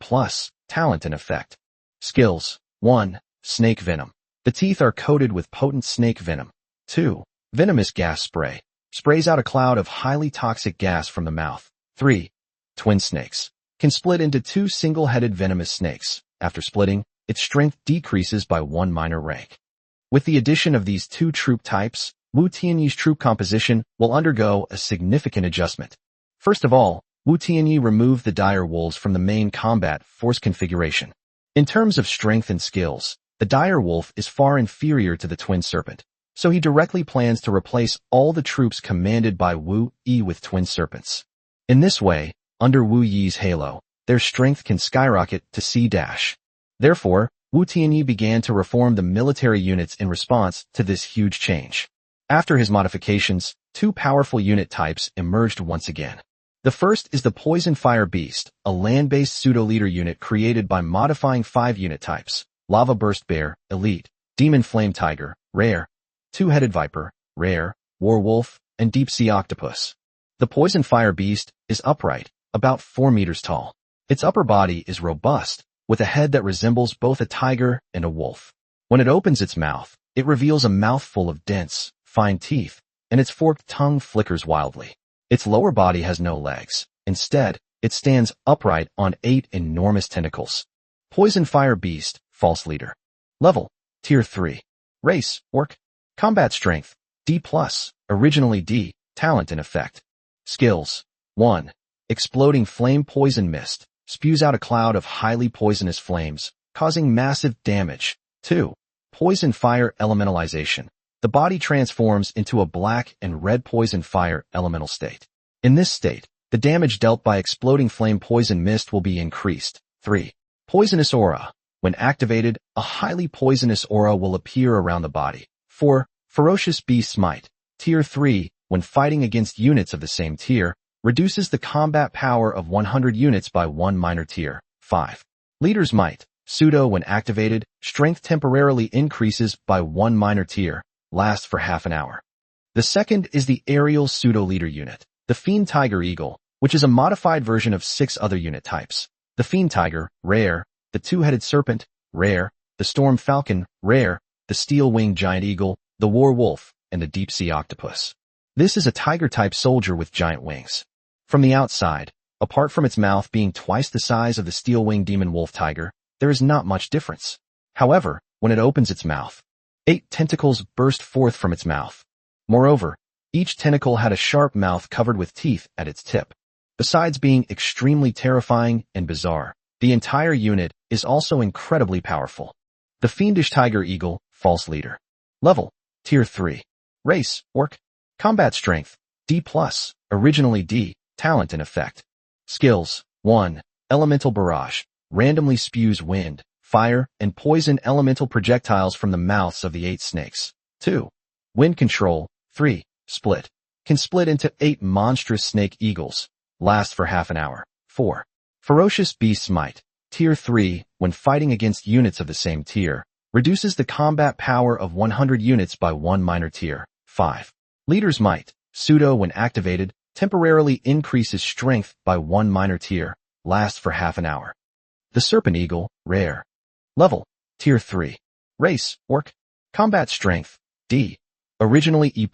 Speaker 1: talent and effect. Skills, 1. Snake venom. The teeth are coated with potent snake venom. 2. Venomous gas spray. Sprays out a cloud of highly toxic gas from the mouth. 3. Twin snakes. Can split into 2 single-headed venomous snakes. After splitting, its strength decreases by 1 minor rank. With the addition of these 2 troop types, Wu Tianyi's troop composition will undergo a significant adjustment. First of all, Wu Tianyi removed the dire wolves from the main combat force configuration. In terms of strength and skills, the dire wolf is far inferior to the twin serpent, so he directly plans to replace all the troops commanded by Wu Yi with twin serpents. In this way, under Wu Yi's halo, their strength can skyrocket to C-. Therefore, Wu Tianyi began to reform the military units in response to this huge change. After his modifications, 2 powerful unit types emerged once again. The first is the Poison Fire Beast, a land-based pseudo-leader unit created by modifying 5 unit types: Lava Burst Bear, Elite, Demon Flame Tiger, Rare, Two-Headed Viper, Rare, Werewolf, and Deep Sea Octopus. The Poison Fire Beast is upright, about 4 meters tall. Its upper body is robust, with a head that resembles both a tiger and a wolf. When it opens its mouth, it reveals a mouthful of dense, fine teeth, and its forked tongue flickers wildly. Its lower body has no legs. Instead, it stands upright on 8 enormous tentacles. Poison Fire Beast, False Leader. Level, tier 3. Race, orc. Combat strength, D+, originally D, talent and effect. Skills, 1. Exploding flame poison mist, spews out a cloud of highly poisonous flames, causing massive damage. 2. Poison fire elementalization. The body transforms into a black and red poison fire elemental state. In this state, the damage dealt by exploding flame poison mist will be increased. 3. Poisonous aura. When activated, a highly poisonous aura will appear around the body. 4. Ferocious Beast Smite. Tier 3. When fighting against units of the same tier, reduces the combat power of 100 units by 1 minor tier. 5. Leader's Might. Pseudo when activated, strength temporarily increases by 1 minor tier, lasts for half an hour. The second is the Aerial Pseudo-Leader unit, the Fiend Tiger Eagle, which is a modified version of 6 other unit types. The Fiend Tiger, rare, the Two-Headed Serpent, rare, the Storm Falcon, rare, the Steel-Winged Giant Eagle, the War Wolf, and the Deep-Sea Octopus. This is a tiger-type soldier with giant wings. From the outside, apart from its mouth being twice the size of the Steel-Winged Demon Wolf Tiger, there is not much difference. However, when it opens its mouth, 8 tentacles burst forth from its mouth. Moreover, each tentacle had a sharp mouth covered with teeth at its tip. Besides being extremely terrifying and bizarre, the entire unit is also incredibly powerful. The Fiendish Tiger Eagle, False Leader. Level, Tier 3. Race, Orc. Combat Strength, D+, originally D, Talent and Effect. Skills, 1. Elemental Barrage. Randomly spews wind, fire, and poison elemental projectiles from the mouths of the 8 snakes. 2. Wind Control, 3. Split. Can split into 8 monstrous snake eagles. Last for half an hour. 4. Ferocious Beast's Might. Tier 3, when fighting against units of the same tier, reduces the combat power of 100 units by 1 minor tier. 5. Leader's Might. Pseudo when activated, temporarily increases strength by 1 minor tier. Lasts for half an hour. The Serpent Eagle, rare. Level, Tier 3. Race, Orc. Combat Strength, D. Originally E+,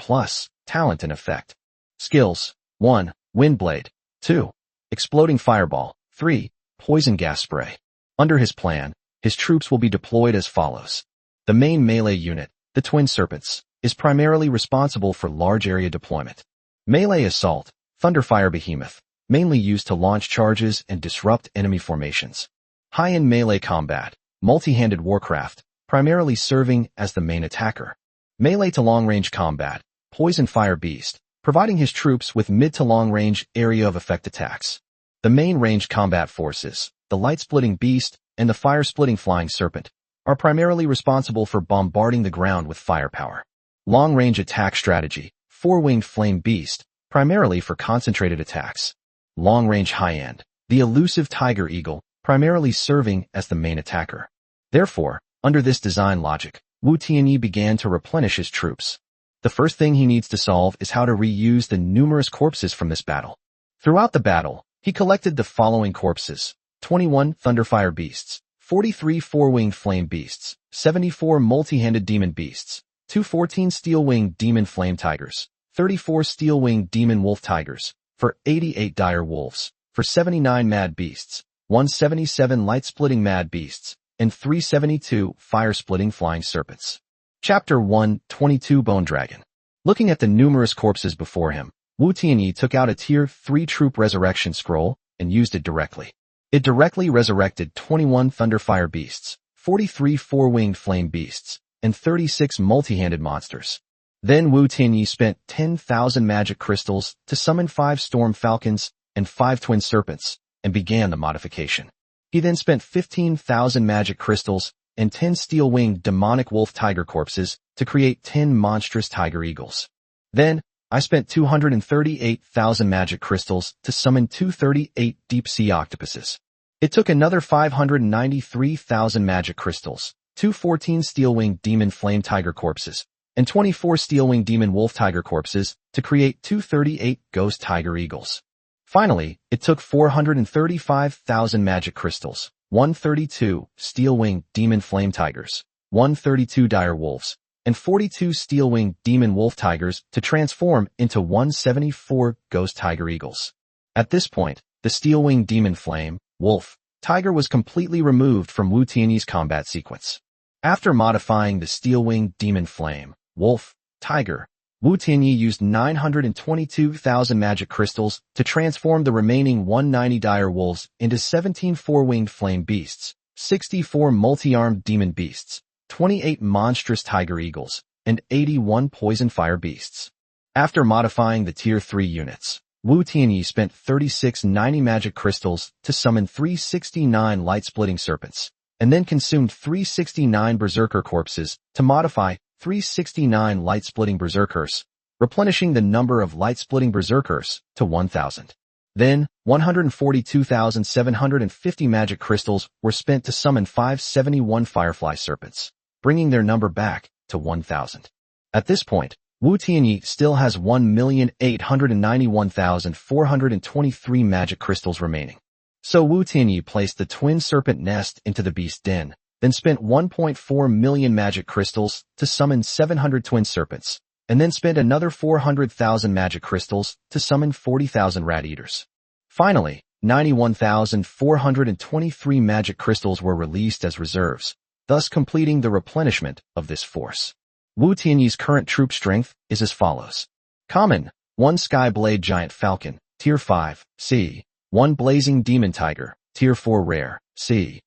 Speaker 1: Talent and Effect. Skills, 1. Windblade. 2. Exploding Fireball. 3. Poison Gas Spray. Under his plan, his troops will be deployed as follows. The main melee unit, the Twin Serpents, is primarily responsible for large area deployment. Melee Assault, Thunderfire Behemoth, mainly used to launch charges and disrupt enemy formations. High-end melee combat, multi-handed Warcraft, primarily serving as the main attacker. Melee to long-range combat, Poison Fire Beast, providing his troops with mid to long-range area of effect attacks. The main range combat forces, the Light-Splitting Beast and the Fire-Splitting Flying Serpent, are primarily responsible for bombarding the ground with firepower. Long-range attack strategy, Four-Winged Flame Beast, primarily for concentrated attacks. Long-range high-end, the Elusive Tiger Eagle, primarily serving as the main attacker. Therefore, under this design logic, Wu Tianyi began to replenish his troops. The first thing he needs to solve is how to reuse the numerous corpses from this battle. Throughout the battle, he collected the following corpses: 21 Thunderfire Beasts, 43 Four-Winged Flame Beasts, 74 Multi-Handed Demon Beasts, 214 Steel-Winged Demon Flame Tigers, 34 Steel-Winged Demon Wolf Tigers, for 88 Dire Wolves, for 79 Mad Beasts, 177 Light-Splitting Mad Beasts, and 372 Fire-Splitting Flying Serpents. Chapter 1, 22 Bone Dragon. Looking at the numerous corpses before him, Wu Tianyi took out a Tier 3 Troop Resurrection Scroll and used it directly. It directly resurrected 21 Thunderfire Beasts, 43 Four-Winged Flame Beasts, and 36 Multi-Handed Monsters. Then Wu Tianyi spent 10,000 magic crystals to summon 5 Storm Falcons and 5 Twin Serpents, and began the modification. He then spent 15,000 magic crystals and 10 steel-winged demonic wolf tiger corpses to create 10 monstrous tiger eagles. Then, I spent 238,000 magic crystals to summon 238 deep-sea octopuses. It took another 593,000 magic crystals, 214 steel-winged demon flame tiger corpses, and 24 steel-winged demon wolf tiger corpses to create 238 ghost tiger eagles. Finally, it took 435,000 magic crystals, 132 steel-winged demon flame tigers, 132 dire wolves, and 42 steel-winged demon wolf tigers to transform into 174 ghost tiger eagles. At this point, the steel-winged demon flame, wolf, tiger was completely removed from Wu Tianyi's combat sequence. After modifying the steel-winged demon flame, wolf, tiger, Wu Tianyi used 922,000 magic crystals to transform the remaining 190 dire wolves into 17 four-winged flame beasts, 64 multi-armed demon beasts, 28 monstrous tiger eagles, and 81 poison fire beasts. After modifying the Tier 3 units, Wu Tianyi spent 3690 magic crystals to summon 369 light-splitting serpents, and then consumed 369 berserker corpses to modify 369 light-splitting berserkers, replenishing the number of light-splitting berserkers to 1,000. Then, 142,750 magic crystals were spent to summon 571 firefly serpents, bringing their number back to 1,000. At this point, Wu Tianyi still has 1,891,423 magic crystals remaining. So Wu Tianyi placed the twin serpent nest into the beast den, then spent 1.4 million magic crystals to summon 700 twin serpents, and then spent another 400,000 magic crystals to summon 40,000 rat-eaters. Finally, 91,423 magic crystals were released as reserves, thus completing the replenishment of this force. Wu Tianyi's current troop strength is as follows. Common, 1 Sky Blade Giant Falcon, Tier 5, C. 1 Blazing Demon Tiger, Tier 4 Rare, C.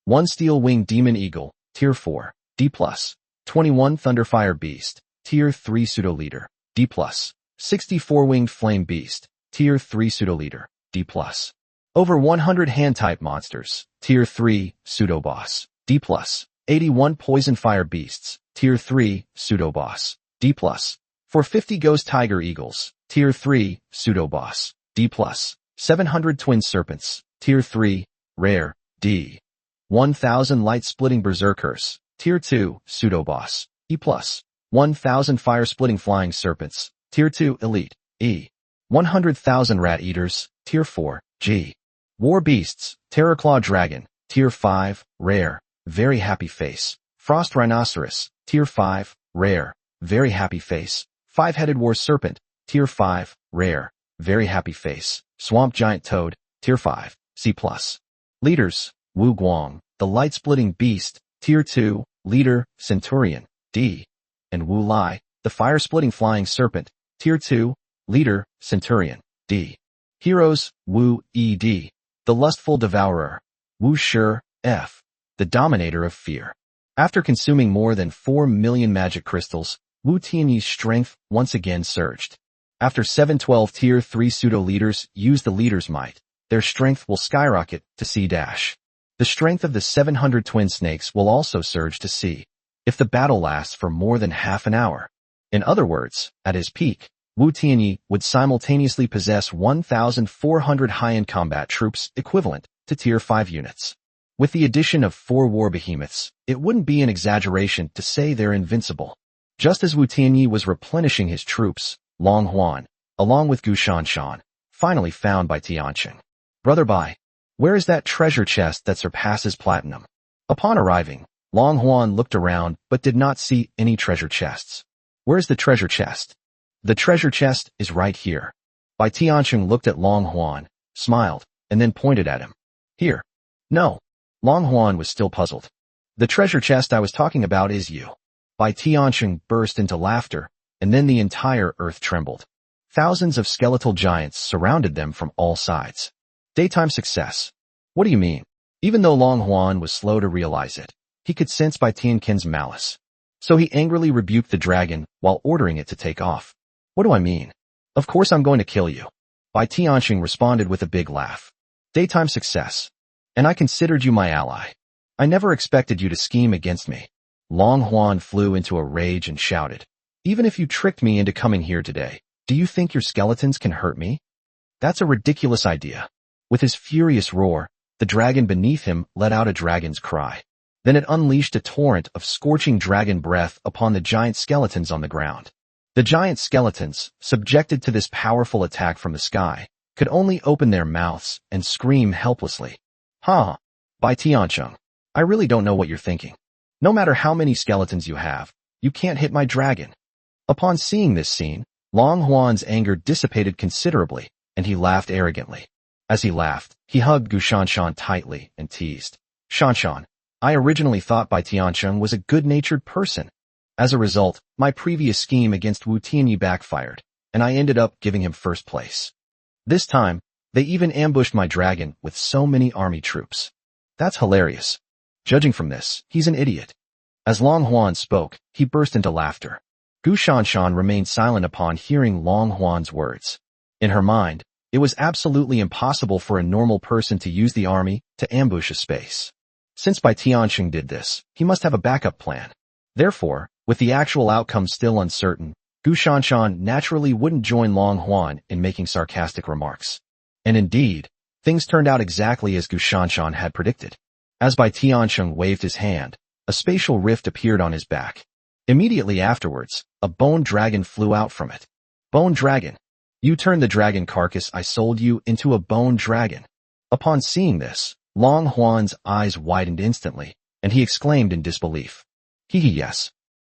Speaker 1: 1 Steel Winged Demon Eagle, Tier 4, D+. 21 Thunderfire Beast, Tier 3 Pseudo-Leader, D+. 64 Winged Flame Beast, Tier 3 Pseudo-Leader, D+. Over 100 Hand-type monsters, Tier 3 Pseudo-Boss, D+. 81 Poison Fire Beasts, Tier 3 Pseudo-Boss, D+. For 50 Ghost Tiger Eagles, Tier 3 Pseudo-Boss, D+. 700 Twin Serpents, Tier 3 Rare, D. 1,000 Light-Splitting Berserkers, Tier 2 Pseudo-Boss, E+. 1,000 Fire-Splitting Flying Serpents, Tier 2 Elite, E. 100,000 Rat-Eaters, Tier 4, G. War Beasts, Terrorclaw Dragon, Tier 5, Rare, Very Happy Face. Frost Rhinoceros, Tier 5, Rare, Very Happy Face. 5-Headed War Serpent, Tier 5, Rare, Very Happy Face. Swamp Giant Toad, Tier 5, C+. Leaders, Wu Guang, the Light-Splitting Beast, Tier 2, Leader, Centurion, D. And Wu Lai, the Fire-Splitting Flying Serpent, Tier 2, Leader, Centurion, D. Heroes, Wu Ed, the Lustful Devourer, Wu Shi, F. the Dominator of Fear. After consuming more than 4 million magic crystals, Wu Tianyi's strength once again surged. After 712 Tier 3 pseudo-leaders use the leader's might, their strength will skyrocket to C-. The strength of the 700 twin snakes will also surge to C, if the battle lasts for more than half an hour. In other words, at his peak, Wu Tianyi would simultaneously possess 1,400 high-end combat troops equivalent to Tier 5 units. With the addition of 4 war behemoths, it wouldn't be an exaggeration to say they're invincible. Just as Wu Tianyi was replenishing his troops, Long Huan, along with Gu Shanshan, finally found by Tianqing. Brother Bai, where is that treasure chest that surpasses platinum? Upon arriving, Long Huan looked around but did not see any treasure chests. Where's the treasure chest? The treasure chest is right here. Bai Tianqing looked at Long Huan, smiled, and then pointed at him. Here. No. Long Huan was still puzzled. The treasure chest I was talking about is you. Bai Tianqing burst into laughter, and then the entire earth trembled. Thousands of skeletal giants surrounded them from all sides. Daytime success. What do you mean? Even though Long Huan was slow to realize it, he could sense Bai Tianqing's malice. So he angrily rebuked the dragon while ordering it to take off. What do I mean? Of course I'm going to kill you. Bai Tianqing responded with a big laugh. Daytime success. And I considered you my ally. I never expected you to scheme against me. Long Huan flew into a rage and shouted. Even if you tricked me into coming here today, do you think your skeletons can hurt me? That's a ridiculous idea. With his furious roar, the dragon beneath him let out a dragon's cry. Then it unleashed a torrent of scorching dragon breath upon the giant skeletons on the ground. The giant skeletons, subjected to this powerful attack from the sky, could only open their mouths and scream helplessly. Huh. Bai Tianqing, I really don't know what you're thinking. No matter how many skeletons you have, you can't hit my dragon. Upon seeing this scene, Long Huan's anger dissipated considerably, and he laughed arrogantly. As he laughed, he hugged Gu Shanshan tightly and teased. Shanshan, I originally thought Bai Tianqing was a good-natured person. As a result, my previous scheme against Wu Tianyi backfired, and I ended up giving him first place. This time, they even ambushed my dragon with so many army troops. That's hilarious. Judging from this, he's an idiot. As Long Huan spoke, he burst into laughter. Gu Shanshan remained silent upon hearing Long Huan's words. In her mind, it was absolutely impossible for a normal person to use the army to ambush a space. Since Bai Tianqing did this, he must have a backup plan. Therefore, with the actual outcome still uncertain, Gu Shanshan naturally wouldn't join Long Huan in making sarcastic remarks. And indeed, things turned out exactly as Gu Shanshan had predicted. As Bai Tiansheng waved his hand, a spatial rift appeared on his back. Immediately afterwards, a bone dragon flew out from it. Bone dragon. You turned the dragon carcass I sold you into a bone dragon. Upon seeing this, Long Huan's eyes widened instantly, and he exclaimed in disbelief. Yes.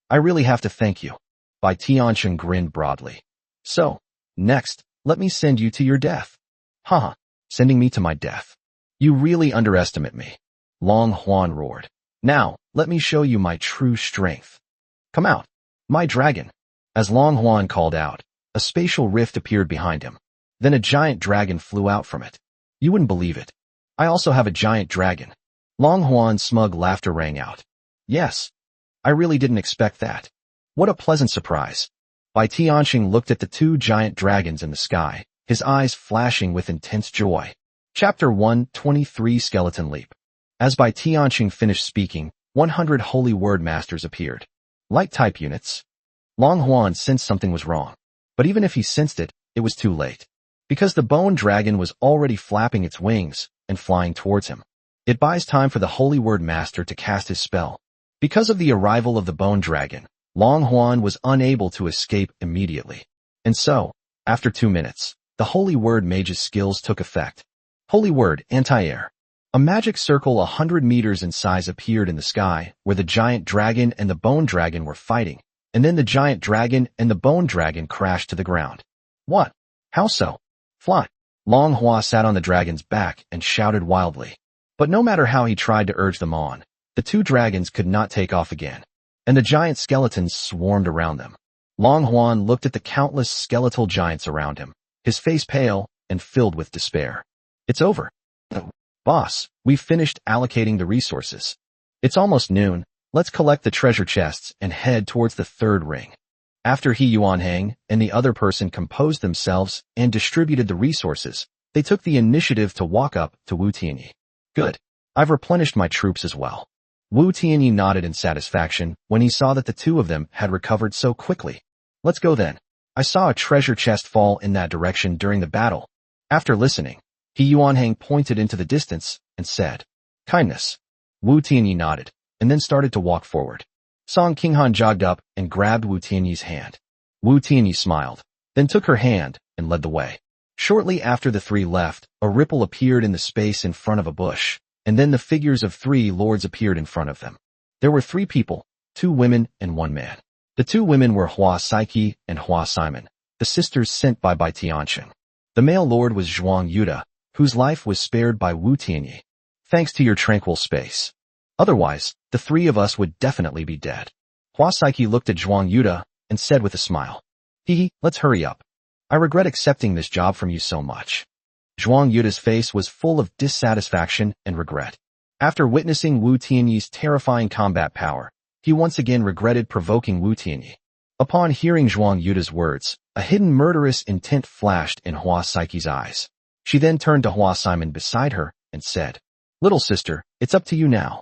Speaker 1: I really have to thank you. Bai Tiansheng grinned broadly. So, next, let me send you to your death. Haha, sending me to my death. You really underestimate me. Long Huan roared. Now, let me show you my true strength. Come out, my dragon. As Long Huan called out, a spatial rift appeared behind him. Then a giant dragon flew out from it. You wouldn't believe it. I also have a giant dragon. Long Huan's smug laughter rang out. Yes. I really didn't expect that. What a pleasant surprise. Bai Tianxing looked at the two giant dragons in the sky, his eyes flashing with intense joy. Chapter 123 Skeleton Leap. As Bai Tianxing finished speaking, 100 holy word masters appeared. Light-type units. Long Huan sensed something was wrong. But even if he sensed it, it was too late. Because the bone dragon was already flapping its wings and flying towards him. It buys time for the holy word master to cast his spell. Because of the arrival of the bone dragon, Long Huan was unable to escape immediately. And so, after 2 minutes, the holy word mage's skills took effect. Holy word, anti-air. A magic circle 100 meters in size appeared in the sky, where the giant dragon and the bone dragon were fighting, and then the giant dragon and the bone dragon crashed to the ground. What? How so? Fly. Long Hua sat on the dragon's back and shouted wildly. But no matter how he tried to urge them on, the two dragons could not take off again, and the giant skeletons swarmed around them. Long Huan looked at the countless skeletal giants around him, his face pale and filled with despair. It's over. Boss, we've finished allocating the resources. It's almost noon. Let's collect the treasure chests and head towards the third ring. After He Yuanhang and the other person composed themselves and distributed the resources, they took the initiative to walk up to Wu Tianyi. Good. I've replenished my troops as well. Wu Tianyi nodded in satisfaction when he saw that the two of them had recovered so quickly. Let's go then. I saw a treasure chest fall in that direction during the battle. After listening, He Yuanhang pointed into the distance and said, Kindness. Wu Tianyi nodded, and then started to walk forward. Song Qinghan jogged up and grabbed Wu Tianyi's hand. Wu Tianyi smiled, then took her hand and led the way. Shortly after the three left, a ripple appeared in the space in front of a bush, and then the figures of 3 lords appeared in front of them. There were 3 people, 2 women and 1 man. The 2 women were Hua Saiki and Hua Simon, the sisters sent by Bai Tianxing. The male lord was Zhuang Yuda, whose life was spared by Wu Tianyi. Thanks to your tranquil space. Otherwise, the 3 of us would definitely be dead. Hua Saiki looked at Zhuang Yuda and said with a smile, let's hurry up. I regret accepting this job from you so much. Zhuang Yuda's face was full of dissatisfaction and regret. After witnessing Wu Tianyi's terrifying combat power, he once again regretted provoking Wu Tianyi. Upon hearing Zhuang Yuda's words, a hidden murderous intent flashed in Hua Saiki's eyes. She then turned to Hua Simon beside her and said, Little sister, it's up to you now.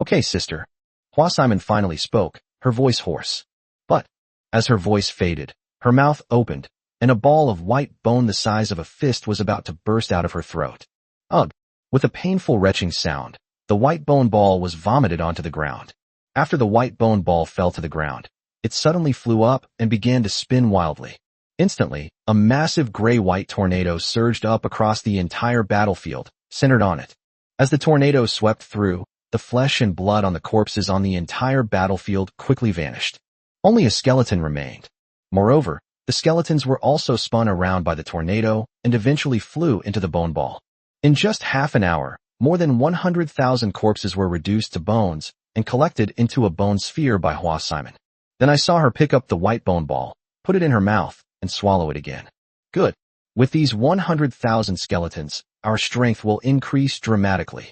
Speaker 1: Okay, sister. Hua Simon finally spoke, her voice hoarse. But, as her voice faded, her mouth opened, and a ball of white bone the size of a fist was about to burst out of her throat. Ugh! With a painful retching sound, the white bone ball was vomited onto the ground. After the white bone ball fell to the ground, it suddenly flew up and began to spin wildly. Instantly, a massive gray-white tornado surged up across the entire battlefield, centered on it. As the tornado swept through, the flesh and blood on the corpses on the entire battlefield quickly vanished. Only a skeleton remained. Moreover, the skeletons were also spun around by the tornado and eventually flew into the bone ball. In just half an hour, more than 100,000 corpses were reduced to bones and collected into a bone sphere by Hua Simon. Then I saw her pick up the white bone ball, put it in her mouth, and swallow it again. Good. With these 100,000 skeletons, our strength will increase dramatically.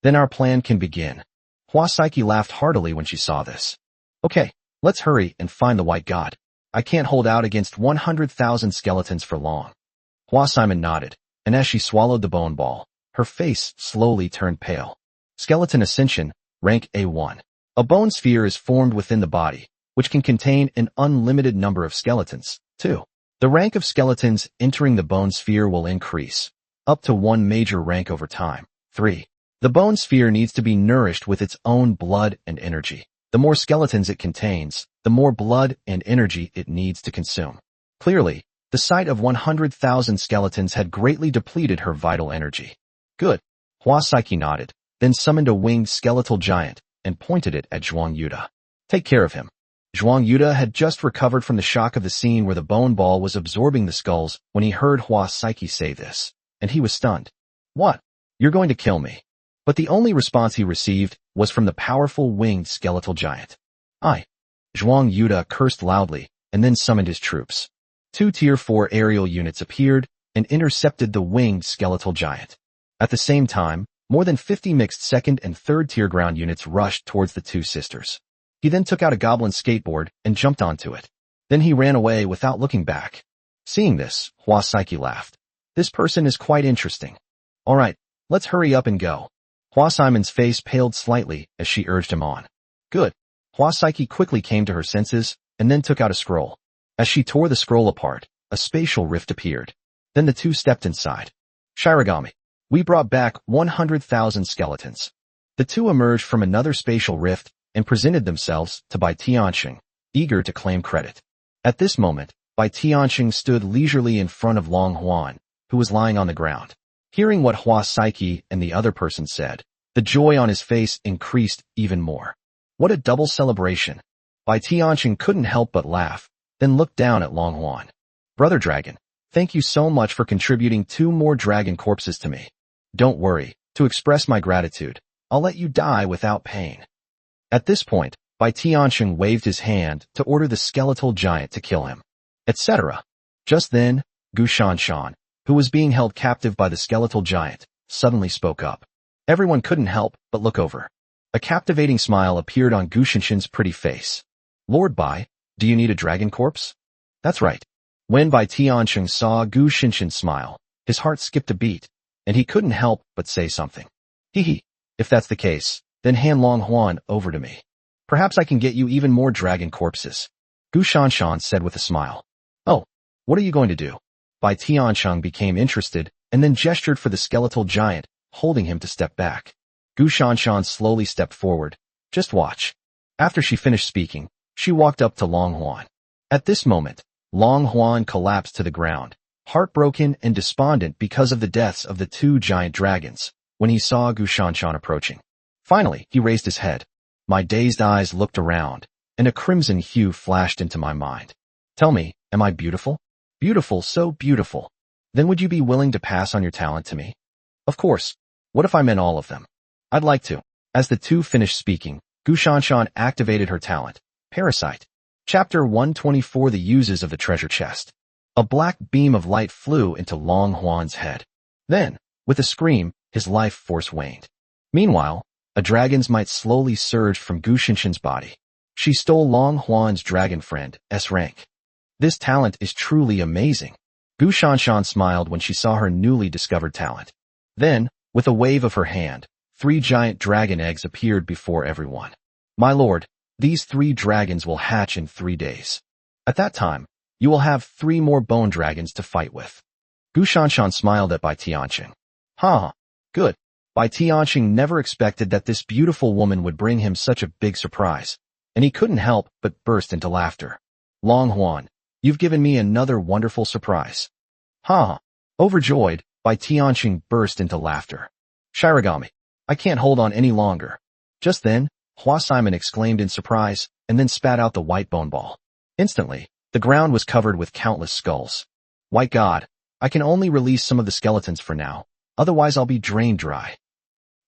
Speaker 1: Then our plan can begin. Hua Saiki laughed heartily when she saw this. Okay, let's hurry and find the white god. I can't hold out against 100,000 skeletons for long. Hua Simon nodded, and as she swallowed the bone ball, her face slowly turned pale. Skeleton Ascension, rank A1. A bone sphere is formed within the body, which can contain an unlimited number of skeletons. 2. The rank of skeletons entering the bone sphere will increase, up to one major rank over time. 3. The bone sphere needs to be nourished with its own blood and energy. The more skeletons it contains, the more blood and energy it needs to consume. Clearly, the sight of 100,000 skeletons had greatly depleted her vital energy. Good. Hua Saiki nodded, then summoned a winged skeletal giant and pointed it at Zhuang Yuda. Take care of him. Zhuang Yuda had just recovered from the shock of the scene where the bone ball was absorbing the skulls when he heard Hua Saiki say this, and he was stunned. What? You're going to kill me. But the only response he received was from the powerful winged skeletal giant. Zhuang Yuda cursed loudly and then summoned his troops. 2 Tier 4 aerial units appeared and intercepted the winged skeletal giant. At the same time, more than 50 mixed 2nd and 3rd tier ground units rushed towards the two sisters. He then took out a goblin skateboard and jumped onto it. Then he ran away without looking back. Seeing this, Hua Saiki laughed. This person is quite interesting. All right, let's hurry up and go. Hua Simon's face paled slightly as she urged him on. Good. Hua Saiki quickly came to her senses and then took out a scroll. As she tore the scroll apart, a spatial rift appeared. Then the two stepped inside. Shiragami, we brought back 100,000 skeletons. The two emerged from another spatial rift and presented themselves to Bai Tianxing, eager to claim credit. At this moment, Bai Tianxing stood leisurely in front of Long Huan, who was lying on the ground. Hearing what Hua Saiki and the other person said, the joy on his face increased even more. What a double celebration. Bai Tianxing couldn't help but laugh, then looked down at Long Huan. Brother Dragon, thank you so much for contributing 2 more dragon corpses to me. Don't worry, to express my gratitude, I'll let you die without pain. At this point, Bai Tianxing waved his hand to order the skeletal giant to kill him, etc. Just then, Gu Shanshan, who was being held captive by the skeletal giant, suddenly spoke up. Everyone couldn't help but look over. A captivating smile appeared on Gu Shanshan's pretty face. Lord Bai, do you need a dragon corpse? That's right. When Bai Tianxing saw Gu Shanshan smile, his heart skipped a beat, and he couldn't help but say something. Hee. If that's the case, then hand Long Huan over to me. Perhaps I can get you even more dragon corpses. Gu Shanshan said with a smile. Oh, what are you going to do? Bai Tianxing became interested and then gestured for the skeletal giant, holding him to step back. Gu Shanshan slowly stepped forward. Just watch. After she finished speaking, she walked up to Long Huan. At this moment, Long Huan collapsed to the ground, heartbroken and despondent because of the deaths of the 2 giant dragons, when he saw Gu Shanshan approaching. Finally, he raised his head. My dazed eyes looked around, and a crimson hue flashed into my mind. Tell me, am I beautiful? Beautiful, so beautiful. Then would you be willing to pass on your talent to me? Of course. What if I meant all of them? I'd like to. As the two finished speaking, Gu Shanshan activated her talent. Parasite. Chapter 124 The Uses of the Treasure Chest. A black beam of light flew into Long Huan's head. Then, with a scream, his life force waned. Meanwhile, a dragon's might slowly surged from Gu Shanshan's body. She stole Long Huan's dragon friend, S rank. This talent is truly amazing. Gu Shanshan smiled when she saw her newly discovered talent. Then, with a wave of her hand, 3 giant dragon eggs appeared before everyone. My lord, these 3 dragons will hatch in 3 days. At that time, you will have 3 more bone dragons to fight with. Gu Shanshan smiled at Bai Tianxing. Good. Bai Tianxing never expected that this beautiful woman would bring him such a big surprise, and he couldn't help but burst into laughter. Long Huan, you've given me another wonderful surprise. Overjoyed, Bai Tianxing burst into laughter. Shiragami, I can't hold on any longer. Just then, Hua Simon exclaimed in surprise, and then spat out the white bone ball. Instantly, the ground was covered with countless skulls. White God, I can only release some of the skeletons for now, otherwise I'll be drained dry.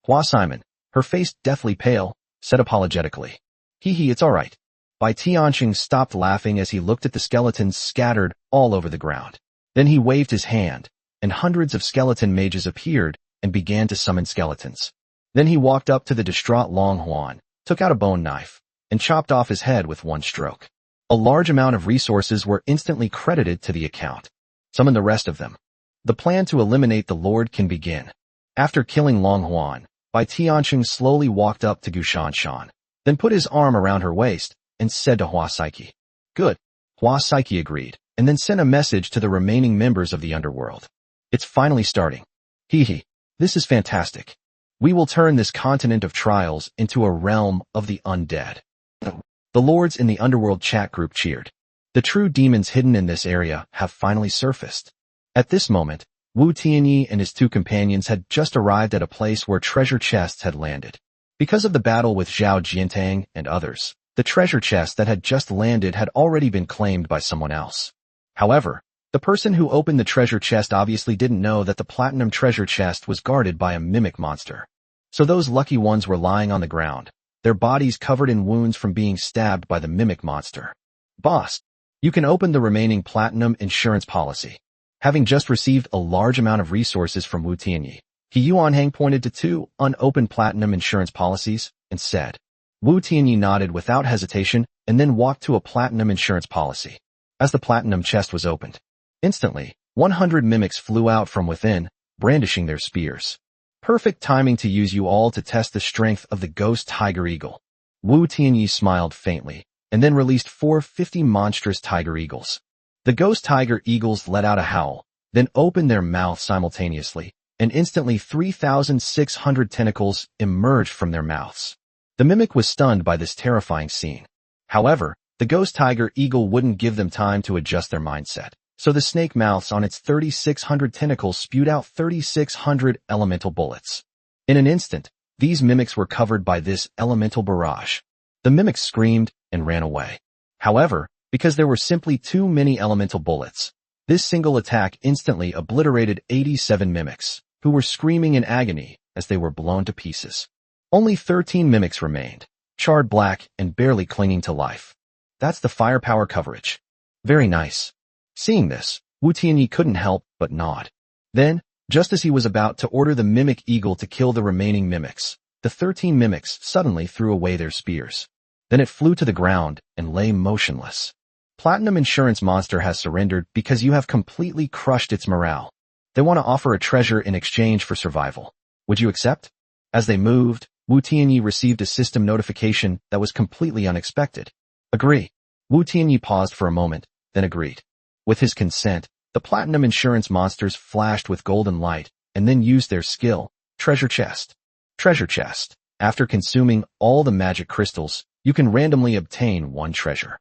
Speaker 1: Hua Simon, her face deathly pale, said apologetically. It's alright. Bai Tianxing stopped laughing as he looked at the skeletons scattered all over the ground. Then he waved his hand, and hundreds of skeleton mages appeared and began to summon skeletons. Then he walked up to the distraught Long Huan, took out a bone knife, and chopped off his head with one stroke. A large amount of resources were instantly credited to the account. Summon the rest of them. The plan to eliminate the Lord can begin. After killing Long Huan, Bai Tianxing slowly walked up to Gu Shanshan, then put his arm around her waist and said to Hua Saiki. Good. Hua Saiki agreed, and then sent a message to the remaining members of the underworld. It's finally starting. Hee hee. This is fantastic. We will turn this continent of trials into a realm of the undead. The lords in the underworld chat group cheered. The true demons hidden in this area have finally surfaced. At this moment, Wu Tianyi and his two companions had just arrived at a place where treasure chests had landed. Because of the battle with Zhao Jiantang and others, the treasure chest that had just landed had already been claimed by someone else. However, the person who opened the treasure chest obviously didn't know that the platinum treasure chest was guarded by a mimic monster. So those lucky ones were lying on the ground, their bodies covered in wounds from being stabbed by the mimic monster. Boss, you can open the remaining platinum insurance policy. Having just received a large amount of resources from Wu Tianyi, He Yuanhang pointed to two unopened platinum insurance policies and said. Wu Tianyi nodded without hesitation and then walked to a platinum insurance policy. As the platinum chest was opened, instantly, 100 mimics flew out from within, brandishing their spears. Perfect timing to use you all to test the strength of the ghost tiger eagle. Wu Tianyi smiled faintly, and then released 450 monstrous tiger eagles. The ghost tiger eagles let out a howl, then opened their mouths simultaneously, and instantly 3,600 tentacles emerged from their mouths. The mimic was stunned by this terrifying scene. However, the ghost tiger eagle wouldn't give them time to adjust their mindset, so the snake mouths on its 3,600 tentacles spewed out 3,600 elemental bullets. In an instant, these mimics were covered by this elemental barrage. The mimics screamed and ran away. However, because there were simply too many elemental bullets, this single attack instantly obliterated 87 mimics, who were screaming in agony as they were blown to pieces. Only 13 mimics remained, charred black and barely clinging to life. That's the firepower coverage. Very nice. Seeing this, Wu Tianyi couldn't help but nod. Then, just as he was about to order the mimic eagle to kill the remaining mimics, the 13 mimics suddenly threw away their spears. Then it flew to the ground and lay motionless. Platinum Insurance Monster has surrendered because you have completely crushed its morale. They want to offer a treasure in exchange for survival. Would you accept? As they moved, Wu Tianyi received a system notification that was completely unexpected. Agree. Wu Tianyi paused for a moment, then agreed. With his consent, the Platinum Insurance Monsters flashed with golden light and then used their skill, Treasure Chest. Treasure Chest. After consuming all the magic crystals, you can randomly obtain one treasure.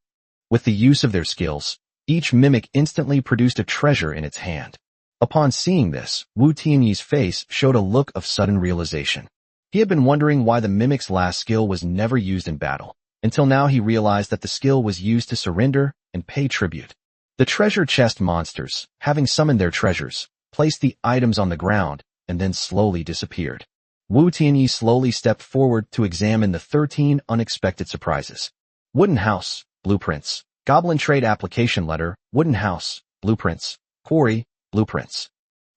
Speaker 1: With the use of their skills, each mimic instantly produced a treasure in its hand. Upon seeing this, Wu Tianyi's face showed a look of sudden realization. He had been wondering why the mimic's last skill was never used in battle, until now he realized that the skill was used to surrender and pay tribute. The treasure chest monsters, having summoned their treasures, placed the items on the ground and then slowly disappeared. Wu Tianyi slowly stepped forward to examine the 13 unexpected surprises. Wooden house, blueprints, goblin trade application letter, wooden house, blueprints, quarry, blueprints.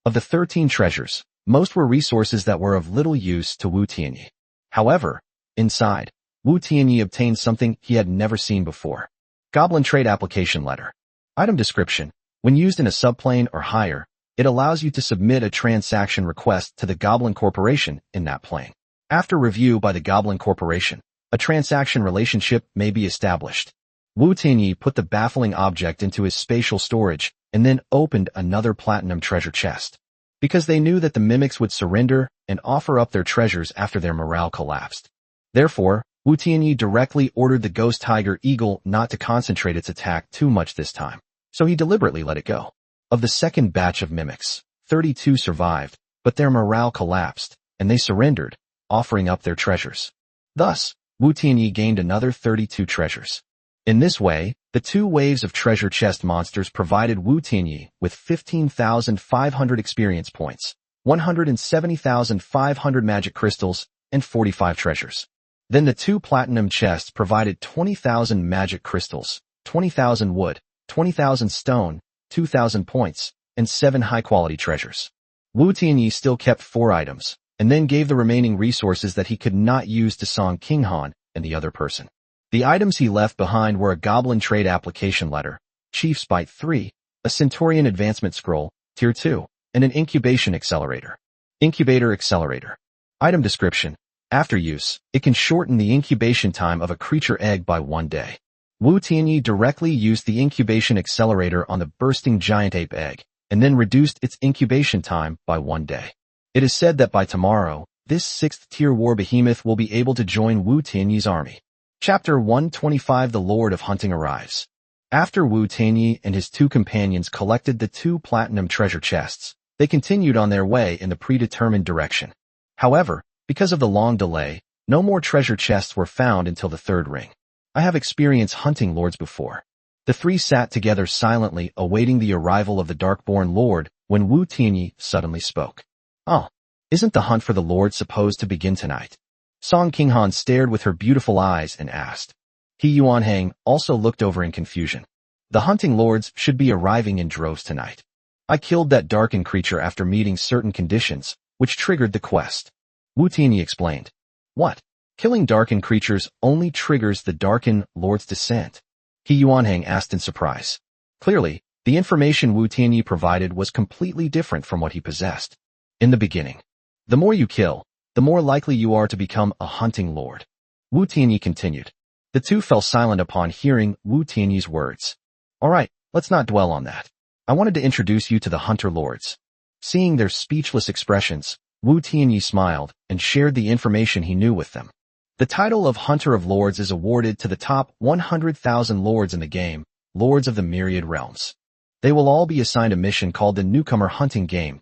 Speaker 1: Of the 13 treasures, most were resources that were of little use to Wu Tianyi. However, inside, Wu Tianyi obtained something he had never seen before. Goblin trade application letter. Item description. When used in a subplane or higher, it allows you to submit a transaction request to the Goblin Corporation in that plane. After review by the Goblin Corporation, a transaction relationship may be established. Wu Tianyi put the baffling object into his spatial storage and then opened another platinum treasure chest. Because they knew that the mimics would surrender and offer up their treasures after their morale collapsed. Therefore, Wu Tianyi directly ordered the ghost tiger eagle not to concentrate its attack too much this time, so he deliberately let it go. Of the second batch of mimics, 32 survived, but their morale collapsed, and they surrendered, offering up their treasures. Thus, Wu Tianyi gained another 32 treasures. In this way, the two waves of treasure chest monsters provided Wu Tianyi with 15,500 experience points, 170,500 magic crystals, and 45 treasures. Then the two platinum chests provided 20,000 magic crystals, 20,000 wood, 20,000 stone, 2,000 points, and 7 high-quality treasures. Wu Tianyi still kept 4 items, and then gave the remaining resources that he could not use to Song Qinghan and the other person. The items he left behind were a Goblin Trade Application Letter, Chief's Bite 3, a Centaurian Advancement Scroll, Tier 2, and an Incubation Accelerator. Incubator Accelerator. Item description. After use, it can shorten the incubation time of a creature egg by 1 day. Wu Tianyi directly used the incubation accelerator on the bursting giant ape egg, and then reduced its incubation time by 1 day. It is said that by tomorrow, this 6th-tier war behemoth will be able to join Wu Tianyi's army. Chapter 125 The Lord of Hunting arrives. After Wu Tianyi and his 2 companions collected the 2 platinum treasure chests, they continued on their way in the predetermined direction. However, because of the long delay, no more treasure chests were found until the 3rd ring. I have experienced hunting lords before. The 3 sat together silently awaiting the arrival of the Darkborn Lord when Wu Tianyi suddenly spoke. Oh, isn't the hunt for the Lord supposed to begin tonight? Song Qinghan stared with her beautiful eyes and asked. He Yuanhang also looked over in confusion. The hunting lords should be arriving in droves tonight. I killed that darkened creature after meeting certain conditions, which triggered the quest. Wu Tianyi explained. What? Killing darkened creatures only triggers the darkened lord's descent? He Yuanhang asked in surprise. Clearly, the information Wu Tianyi provided was completely different from what he possessed. In the beginning, the more you kill, the more likely you are to become a hunting lord. Wu Tianyi continued. The 2 fell silent upon hearing Wu Tianyi's words. Alright, let's not dwell on that. I wanted to introduce you to the hunter lords. Seeing their speechless expressions, Wu Tianyi smiled and shared the information he knew with them. The title of Hunter of Lords is awarded to the top 100,000 lords in the game, Lords of the Myriad Realms. They will all be assigned a mission called the Newcomer Hunting Game.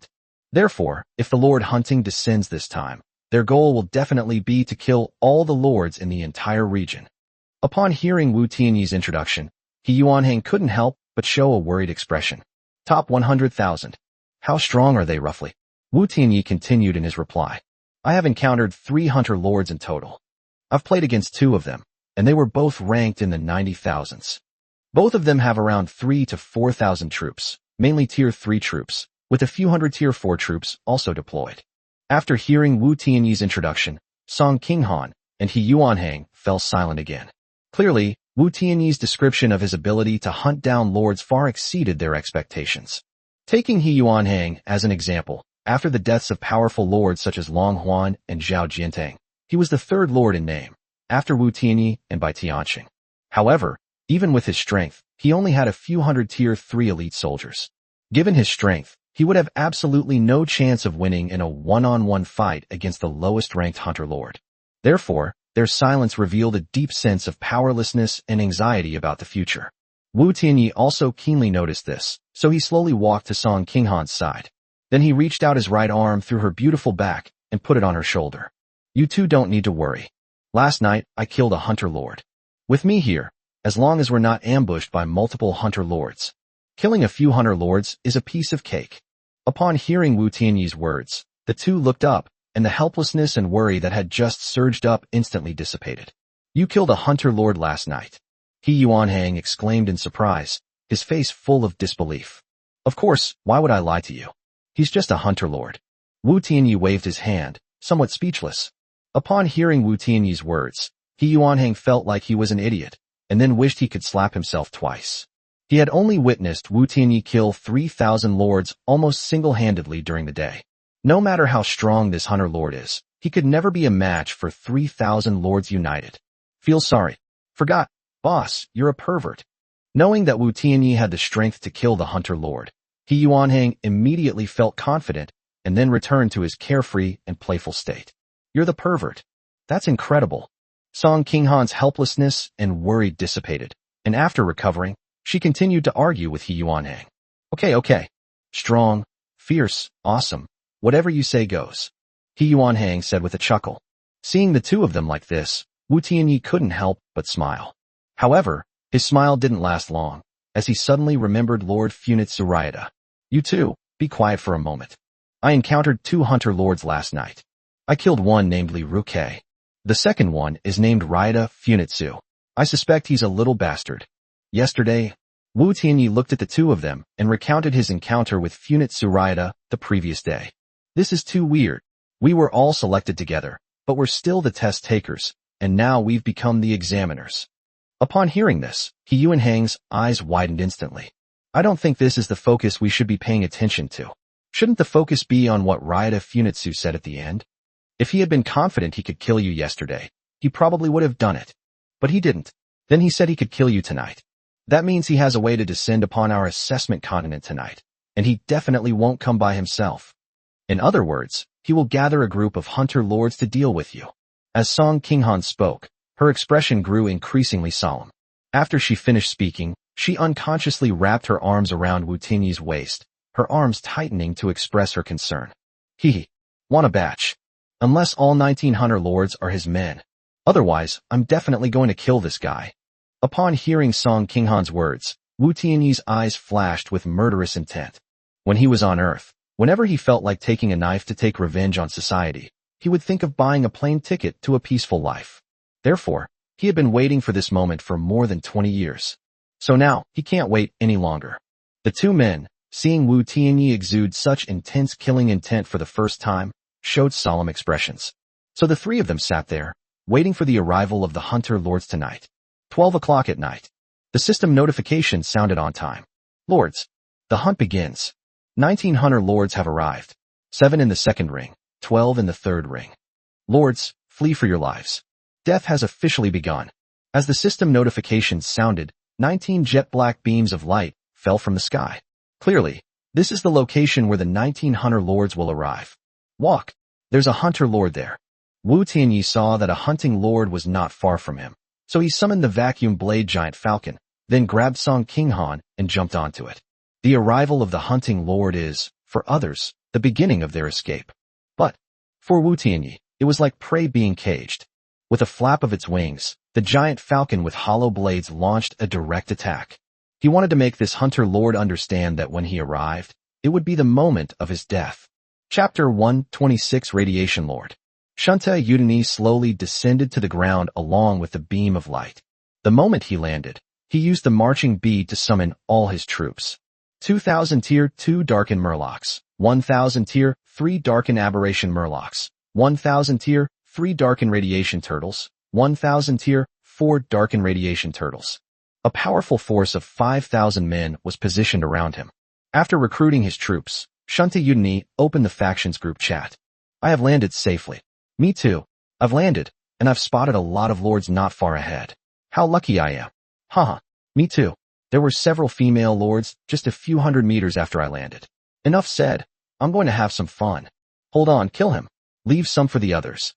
Speaker 1: Therefore, if the Lord Hunting descends this time, their goal will definitely be to kill all the lords in the entire region. Upon hearing Wu Tianyi's introduction, He Yuanhang couldn't help but show a worried expression. Top 100,000. How strong are they roughly? Wu Tianyi continued in his reply. I have encountered 3 hunter lords in total. I've played against 2 of them, and they were both ranked in the 90,000s. Both of them have around 3 to 4,000 troops, mainly tier 3 troops, with a few hundred tier 4 troops also deployed. After hearing Wu Tianyi's introduction, Song Qinghan and He Yuanhang fell silent again. Clearly, Wu Tianyi's description of his ability to hunt down lords far exceeded their expectations. Taking He Yuanhang as an example, after the deaths of powerful lords such as Long Huan and Zhao Jiantang, he was the 3rd lord in name, after Wu Tianyi and Bai Tianqing. However, even with his strength, he only had a few hundred tier 3 elite soldiers. Given his strength, he would have absolutely no chance of winning in a one-on-one fight against the lowest ranked hunter lord. Therefore, their silence revealed a deep sense of powerlessness and anxiety about the future. Wu Tianyi also keenly noticed this, so he slowly walked to Song Qinghan's side. Then he reached out his right arm through her beautiful back and put it on her shoulder. You 2 don't need to worry. Last night, I killed a hunter lord. With me here, as long as we're not ambushed by multiple hunter lords. Killing a few hunter lords is a piece of cake. Upon hearing Wu Tianyi's words, the 2 looked up, and the helplessness and worry that had just surged up instantly dissipated. You killed a hunter lord last night. He Yuanhang exclaimed in surprise, his face full of disbelief. Of course, why would I lie to you? He's just a hunter lord. Wu Tianyi waved his hand, somewhat speechless. Upon hearing Wu Tianyi's words, He Yuanhang felt like he was an idiot, and then wished he could slap himself twice. He had only witnessed Wu Tianyi kill 3,000 lords almost single-handedly during the day. No matter how strong this hunter lord is, he could never be a match for 3,000 lords united. Feel sorry. Forgot. Boss, you're a pervert. Knowing that Wu Tianyi had the strength to kill the hunter lord, He Yuanhang immediately felt confident and then returned to his carefree and playful state. You're the pervert. That's incredible. Song Qinghan's helplessness and worry dissipated, and after recovering, she continued to argue with He Yuanhang. Okay. Strong, fierce, awesome. Whatever you say goes. He Yuanhang said with a chuckle. Seeing the 2 of them like this, Wu Tianyi couldn't help but smile. However, his smile didn't last long, as he suddenly remembered Lord Funit's Zoraida. You 2, be quiet for a moment. I encountered 2 hunter lords last night. I killed one named Li Ruke. The second one is named Raida Funitsu. I suspect he's a little bastard. Yesterday, Wu Tianyi looked at the 2 of them and recounted his encounter with Funitsu Raida the previous day. This is too weird. We were all selected together, but we're still the test takers, and now we've become the examiners. Upon hearing this, He Yuanhang's eyes widened instantly. I don't think this is the focus we should be paying attention to. Shouldn't the focus be on what Raida Funitsu said at the end? If he had been confident he could kill you yesterday, he probably would have done it. But he didn't. Then he said he could kill you tonight. That means he has a way to descend upon our assessment continent tonight, and he definitely won't come by himself. In other words, he will gather a group of hunter lords to deal with you. As Song Kinghan spoke, her expression grew increasingly solemn. After she finished speaking, she unconsciously wrapped her arms around Wu Tianyi's waist, her arms tightening to express her concern. He want a batch. Unless all 19 hunter lords are his men. Otherwise, I'm definitely going to kill this guy. Upon hearing Song Kinghan's words, Wu Tianyi's eyes flashed with murderous intent. When he was on Earth, whenever he felt like taking a knife to take revenge on society, he would think of buying a plane ticket to a peaceful life. Therefore, he had been waiting for this moment for more than 20 years. So now, he can't wait any longer. The two men, seeing Wu Tianyi exude such intense killing intent for the first time, showed solemn expressions. So the three of them sat there, waiting for the arrival of the hunter lords tonight. 12 o'clock at night. The system notification sounded on time. Lords, the hunt begins. 19 hunter lords have arrived. 7 in the second ring, 12 in the third ring. Lords, flee for your lives. Death has officially begun. As the system notification sounded, 19 jet black beams of light fell from the sky. Clearly, this is the location where the 19 hunter lords will arrive. Walk. There's a hunter lord there. Wu Tianyi saw that a hunting lord was not far from him, so he summoned the vacuum blade giant falcon, then grabbed Song Kinghan and jumped onto it. The arrival of the hunting lord is, for others, the beginning of their escape. But, for Wu Tianyi, it was like prey being caged. With a flap of its wings, the giant falcon with hollow blades launched a direct attack. He wanted to make this hunter lord understand that when he arrived, it would be the moment of his death. Chapter 126 Radiation Lord. Shunta Udani slowly descended to the ground along with the beam of light. The moment he landed, he used the marching bead to summon all his troops. 2,000 Tier 2 Darken Murlocs, 1,000 Tier 3 Darken Aberration Murlocs, 1,000 Tier 3 Darken Radiation Turtles, 1,000 Tier 4 Darken Radiation Turtles. A powerful force of 5,000 men was positioned around him. After recruiting his troops, Shunta Udani opened the factions group chat. I have landed safely. Me too. I've landed, and I've spotted a lot of lords not far ahead. How lucky I am. Haha. Me too. There were several female lords just a few hundred meters after I landed. Enough said. I'm going to have some fun. Hold on, kill him. Leave some for the others.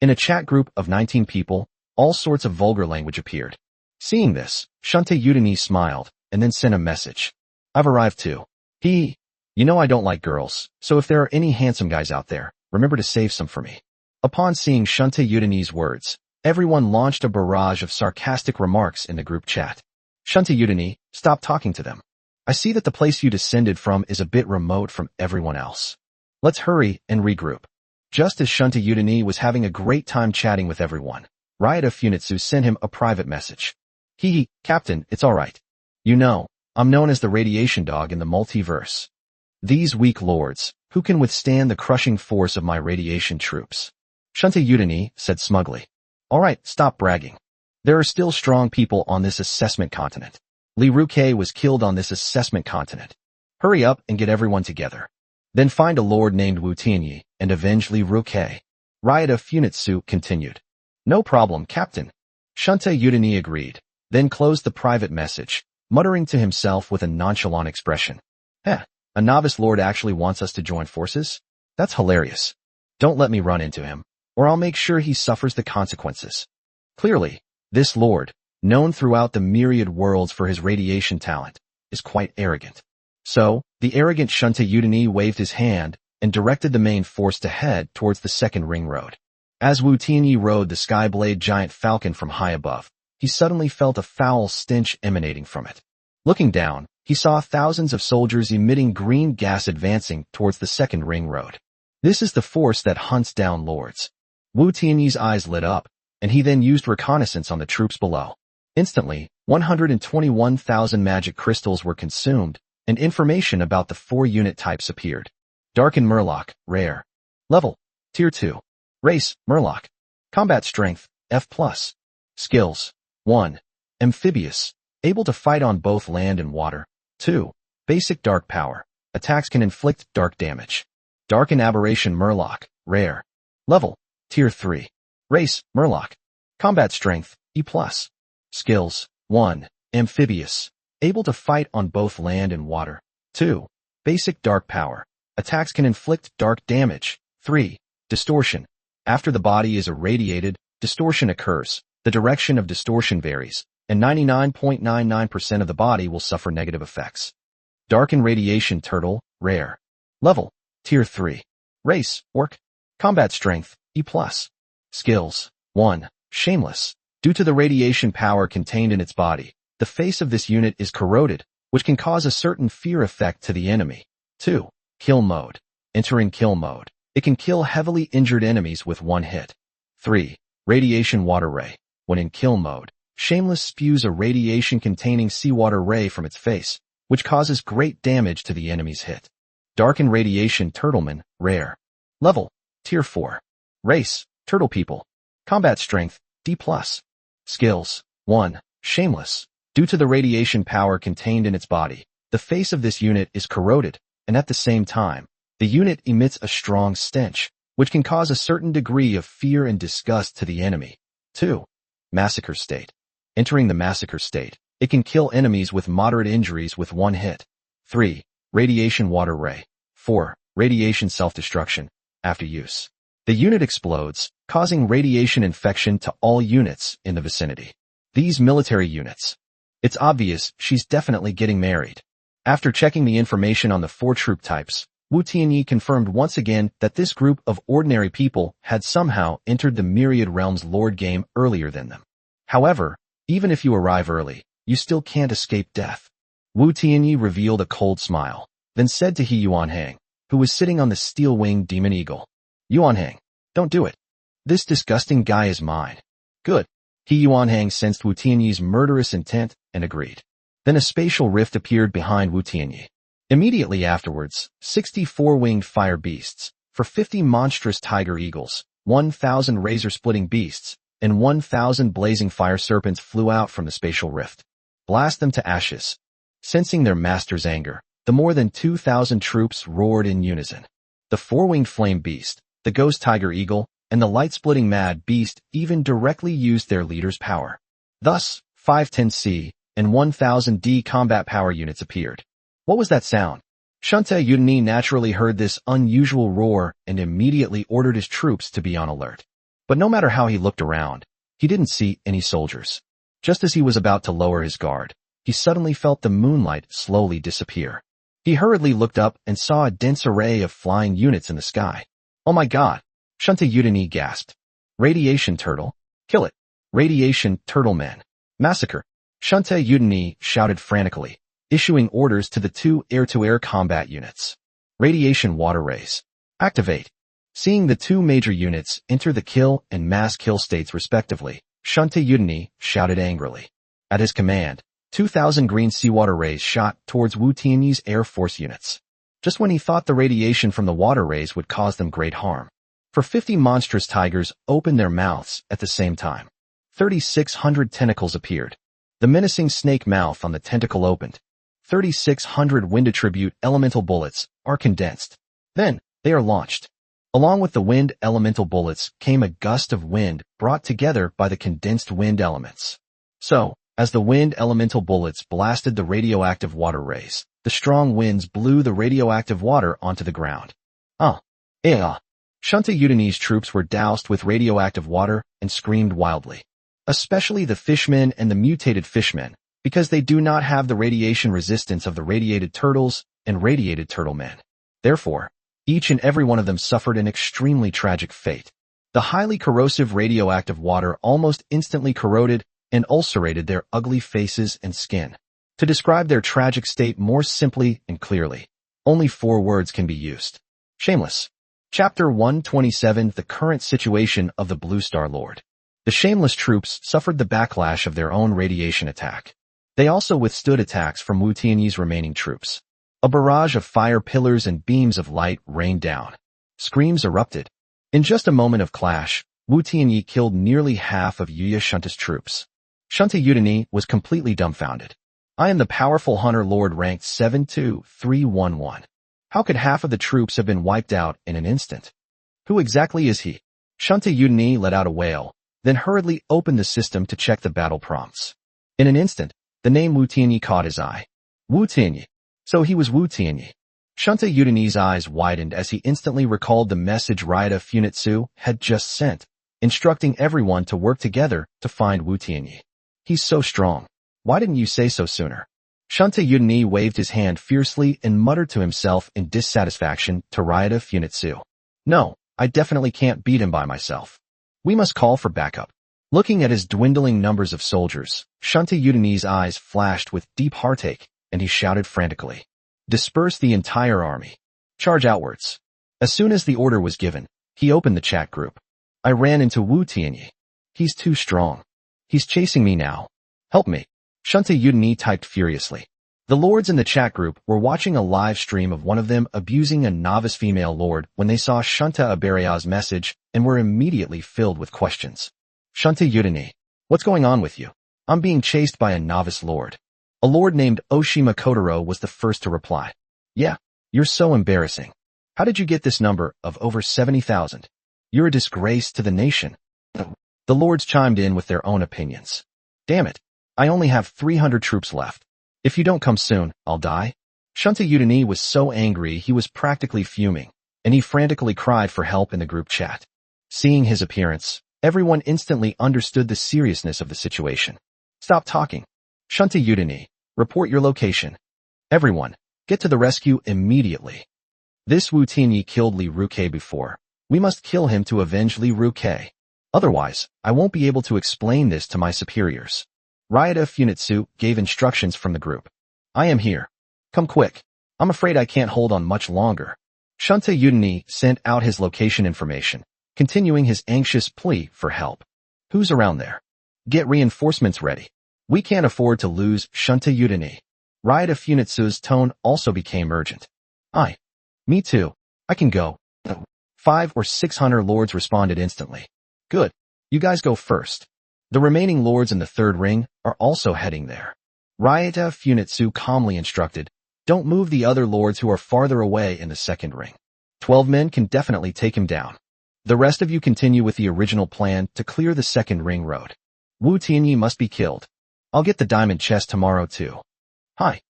Speaker 1: In a chat group of 19 people, all sorts of vulgar language appeared. Seeing this, Shunta Udani smiled, and then sent a message. I've arrived too. You know I don't like girls, so if there are any handsome guys out there, remember to save some for me. Upon seeing Shunta Udani's words, everyone launched a barrage of sarcastic remarks in the group chat. Shunta Udani, stop talking to them. I see that the place you descended from is a bit remote from everyone else. Let's hurry and regroup. Just as Shunta Udani was having a great time chatting with everyone, Ryota Funitsu sent him a private message. Captain, it's alright. You know, I'm known as the radiation dog in the multiverse. These weak lords, who can withstand the crushing force of my radiation troops? Shunta Udani said smugly. Alright, stop bragging. There are still strong people on this assessment continent. Li Ruke was killed on this assessment continent. Hurry up and get everyone together. Then find a lord named Wu Tianyi and avenge Li Ruke. Ryota Funitsu continued. No problem, Captain. Shunta Udani agreed, then closed the private message, muttering to himself with a nonchalant expression. A novice lord actually wants us to join forces? That's hilarious. Don't let me run into him, or I'll make sure he suffers the consequences. Clearly, this lord, known throughout the myriad worlds for his radiation talent, is quite arrogant. So, the arrogant Shunta Udani waved his hand and directed the main force to head towards the second ring road. As Wu Tianyi rode the Skyblade giant falcon from high above, he suddenly felt a foul stench emanating from it. Looking down, he saw thousands of soldiers emitting green gas advancing towards the second ring road. This is the force that hunts down lords. Wu Tianyi's eyes lit up, and he then used reconnaissance on the troops below. Instantly, 121,000 magic crystals were consumed, and information about the 4 unit types appeared. Darken Murloc, Rare. Level, Tier 2. Race, Murloc. Combat Strength, F+. Skills, 1. Amphibious, able to fight on both land and water. 2. Basic Dark Power. Attacks can inflict dark damage. Darken Aberration Murloc, Rare. Level, Tier 3. Race, Murloc. Combat Strength, E+. Skills. 1. Amphibious. Able to fight on both land and water. 2. Basic dark power. Attacks can inflict dark damage. 3. Distortion. After the body is irradiated, distortion occurs. The direction of distortion varies, and 99.99% of the body will suffer negative effects. Darken radiation turtle, rare. Level, Tier 3. Race, orc. Combat strength, E+. Skills. 1. Shameless. Due to the radiation power contained in its body, the face of this unit is corroded, which can cause a certain fear effect to the enemy. 2. Kill mode. Entering kill mode, it can kill heavily injured enemies with one hit. 3. Radiation water ray. When in kill mode, Shameless spews a radiation-containing seawater ray from its face, which causes great damage to the enemy's hit. Darken radiation turtleman, rare. Level, Tier 4. Race, turtle people. Combat strength, D+. Skills, 1. Shameless. Due to the radiation power contained in its body, the face of this unit is corroded, and at the same time, the unit emits a strong stench, which can cause a certain degree of fear and disgust to the enemy. 2. Massacre state. Entering the massacre state, it can kill enemies with moderate injuries with one hit. 3. Radiation water ray. 4. Radiation self-destruction. After use, the unit explodes, causing radiation infection to all units in the vicinity. These military units. It's obvious she's definitely getting married. After checking the information on the 4 troop types, Wu Tianyi confirmed once again that this group of ordinary people had somehow entered the Myriad Realms Lord game earlier than them. However, even if you arrive early, you still can't escape death. Wu Tianyi revealed a cold smile, then said to He Yuanhang, who was sitting on the steel-winged demon eagle, "Yuanhang, don't do it. This disgusting guy is mine." Good. He Yuanhang sensed Wu Tianyi's murderous intent and agreed. Then a spatial rift appeared behind Wu Tianyi. Immediately afterwards, 64 winged fire beasts, for 50 monstrous tiger eagles, 1,000 razor-splitting beasts, and 1,000 blazing fire serpents flew out from the spatial rift. Blast them to ashes. Sensing their master's anger, the more than 2,000 troops roared in unison. The 4-winged flame beast, the ghost tiger eagle, and the light-splitting mad beast even directly used their leader's power. Thus, 510C and 1,000D combat power units appeared. What was that sound? Shunte Yudani naturally heard this unusual roar and immediately ordered his troops to be on alert. But no matter how he looked around, he didn't see any soldiers. Just as he was about to lower his guard, he suddenly felt the moonlight slowly disappear. He hurriedly looked up and saw a dense array of flying units in the sky. "Oh my god!" Shunte Yudani gasped. "Radiation turtle! Kill it! Radiation turtle men! Massacre!" Shunte Yudani shouted frantically, issuing orders to the 2 air-to-air combat units. Radiation water rays. Activate. Seeing the 2 major units enter the kill and mass kill states respectively, Shunte Yudani shouted angrily. At his command, 2,000 green seawater rays shot towards Wu Tianyi's Air Force units. Just when he thought the radiation from the water rays would cause them great harm. For 50 monstrous tigers opened their mouths at the same time. 3,600 tentacles appeared. The menacing snake mouth on the tentacle opened. 3,600 wind attribute elemental bullets are condensed. Then, they are launched. Along with the wind elemental bullets came a gust of wind brought together by the condensed wind elements. So, as the wind elemental bullets blasted the radioactive water rays, the strong winds blew the radioactive water onto the ground. Shunte Yudani's troops were doused with radioactive water and screamed wildly. Especially the fishmen and the mutated fishmen, because they do not have the radiation resistance of the radiated turtles and radiated turtle men. Therefore, each and every one of them suffered an extremely tragic fate. The highly corrosive radioactive water almost instantly corroded and ulcerated their ugly faces and skin. To describe their tragic state more simply and clearly, only 4 words can be used. Shameless. Chapter 127. The current situation of the Blue Star Lord. The shameless troops suffered the backlash of their own radiation attack. They also withstood attacks from Wu Tianyi's remaining troops. A barrage of fire pillars and beams of light rained down. Screams erupted. In just a moment of clash, Wu Tianyi killed nearly half of Yuya Shunta's troops. Shunte Yudani was completely dumbfounded. "I am the powerful hunter lord ranked 72311. How could half of the troops have been wiped out in an instant? Who exactly is he?" Shunte Yudani let out a wail, then hurriedly opened the system to check the battle prompts. In an instant, the name Wu Tianyi caught his eye. Wu Tianyi. So he was Wu Tianyi. Shunta Udani's eyes widened as he instantly recalled the message Ryota Funitsu had just sent, instructing everyone to work together to find Wu Tianyi. He's so strong. Why didn't you say so sooner? Shunta Udani waved his hand fiercely and muttered to himself in dissatisfaction to Ryota Funitsu. No, I definitely can't beat him by myself. We must call for backup. Looking at his dwindling numbers of soldiers, Shunta Udani's eyes flashed with deep heartache, and he shouted frantically. Disperse the entire army. Charge outwards. As soon as the order was given, he opened the chat group. I ran into Wu Tianyi. He's too strong. He's chasing me now. Help me. Shunta Udani typed furiously. The lords in the chat group were watching a live stream of one of them abusing a novice female lord when they saw Shunta Abaria's message and were immediately filled with questions. Shunta Udani, what's going on with you? I'm being chased by a novice lord. A lord named Oshima Kotaro was the first to reply. Yeah, you're so embarrassing. How did you get this number of over 70,000? You're a disgrace to the nation. The lords chimed in with their own opinions. Damn it, I only have 300 troops left. If you don't come soon, I'll die. Shunta Udani was so angry he was practically fuming, and he frantically cried for help in the group chat. Seeing his appearance, everyone instantly understood the seriousness of the situation. Stop talking. Shunta Udani, report your location. Everyone, get to the rescue immediately. This Wu Tianyi killed Li Ruke before. We must kill him to avenge Li Ruke. Otherwise, I won't be able to explain this to my superiors. Ryota Funitsu gave instructions from the group. I am here. Come quick. I'm afraid I can't hold on much longer. Shunta Udani sent out his location information, continuing his anxious plea for help. Who's around there? Get reinforcements ready. We can't afford to lose Shunta Udani. Ryota Funitsu's tone also became urgent. Me too. I can go. 500 or 600 lords responded instantly. Good. You guys go first. The remaining lords in the third ring are also heading there. Ryota Funitsu calmly instructed, don't move the other lords who are farther away in the second ring. 12 men can definitely take him down. The rest of you continue with the original plan to clear the second ring road. Wu Tianyi must be killed. I'll get the diamond chest tomorrow too. Hi.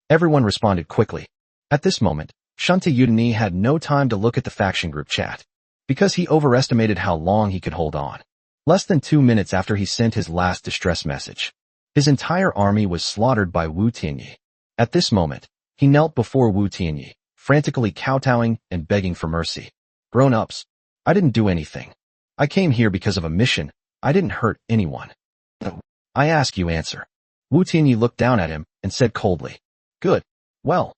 Speaker 1: Everyone responded quickly. At this moment, Shunta Udani had no time to look at the faction group chat, because he overestimated how long he could hold on. Less than 2 minutes after he sent his last distress message, his entire army was slaughtered by Wu Tianyi. At this moment, he knelt before Wu Tianyi, frantically kowtowing and begging for mercy. Grown-ups, I didn't do anything. I came here because of a mission. I didn't hurt anyone. I ask you answer. Wu Tianyi looked down at him and said coldly. Good. Well,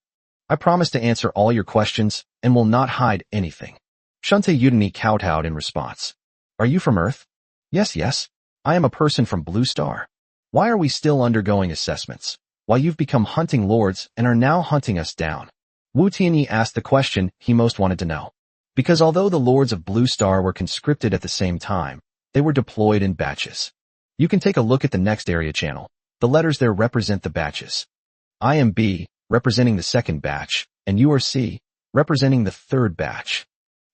Speaker 1: I promise to answer all your questions and will not hide anything. Shunta Udani kowtowed in response. Are you from Earth? Yes. I am a person from Blue Star. Why are we still undergoing assessments, while you've become hunting lords and are now hunting us down? Wu Tianyi asked the question he most wanted to know. Because although the lords of Blue Star were conscripted at the same time, they were deployed in batches. You can take a look at the next area channel. The letters there represent the batches. I am B, representing the second batch, and you are C, representing the third batch.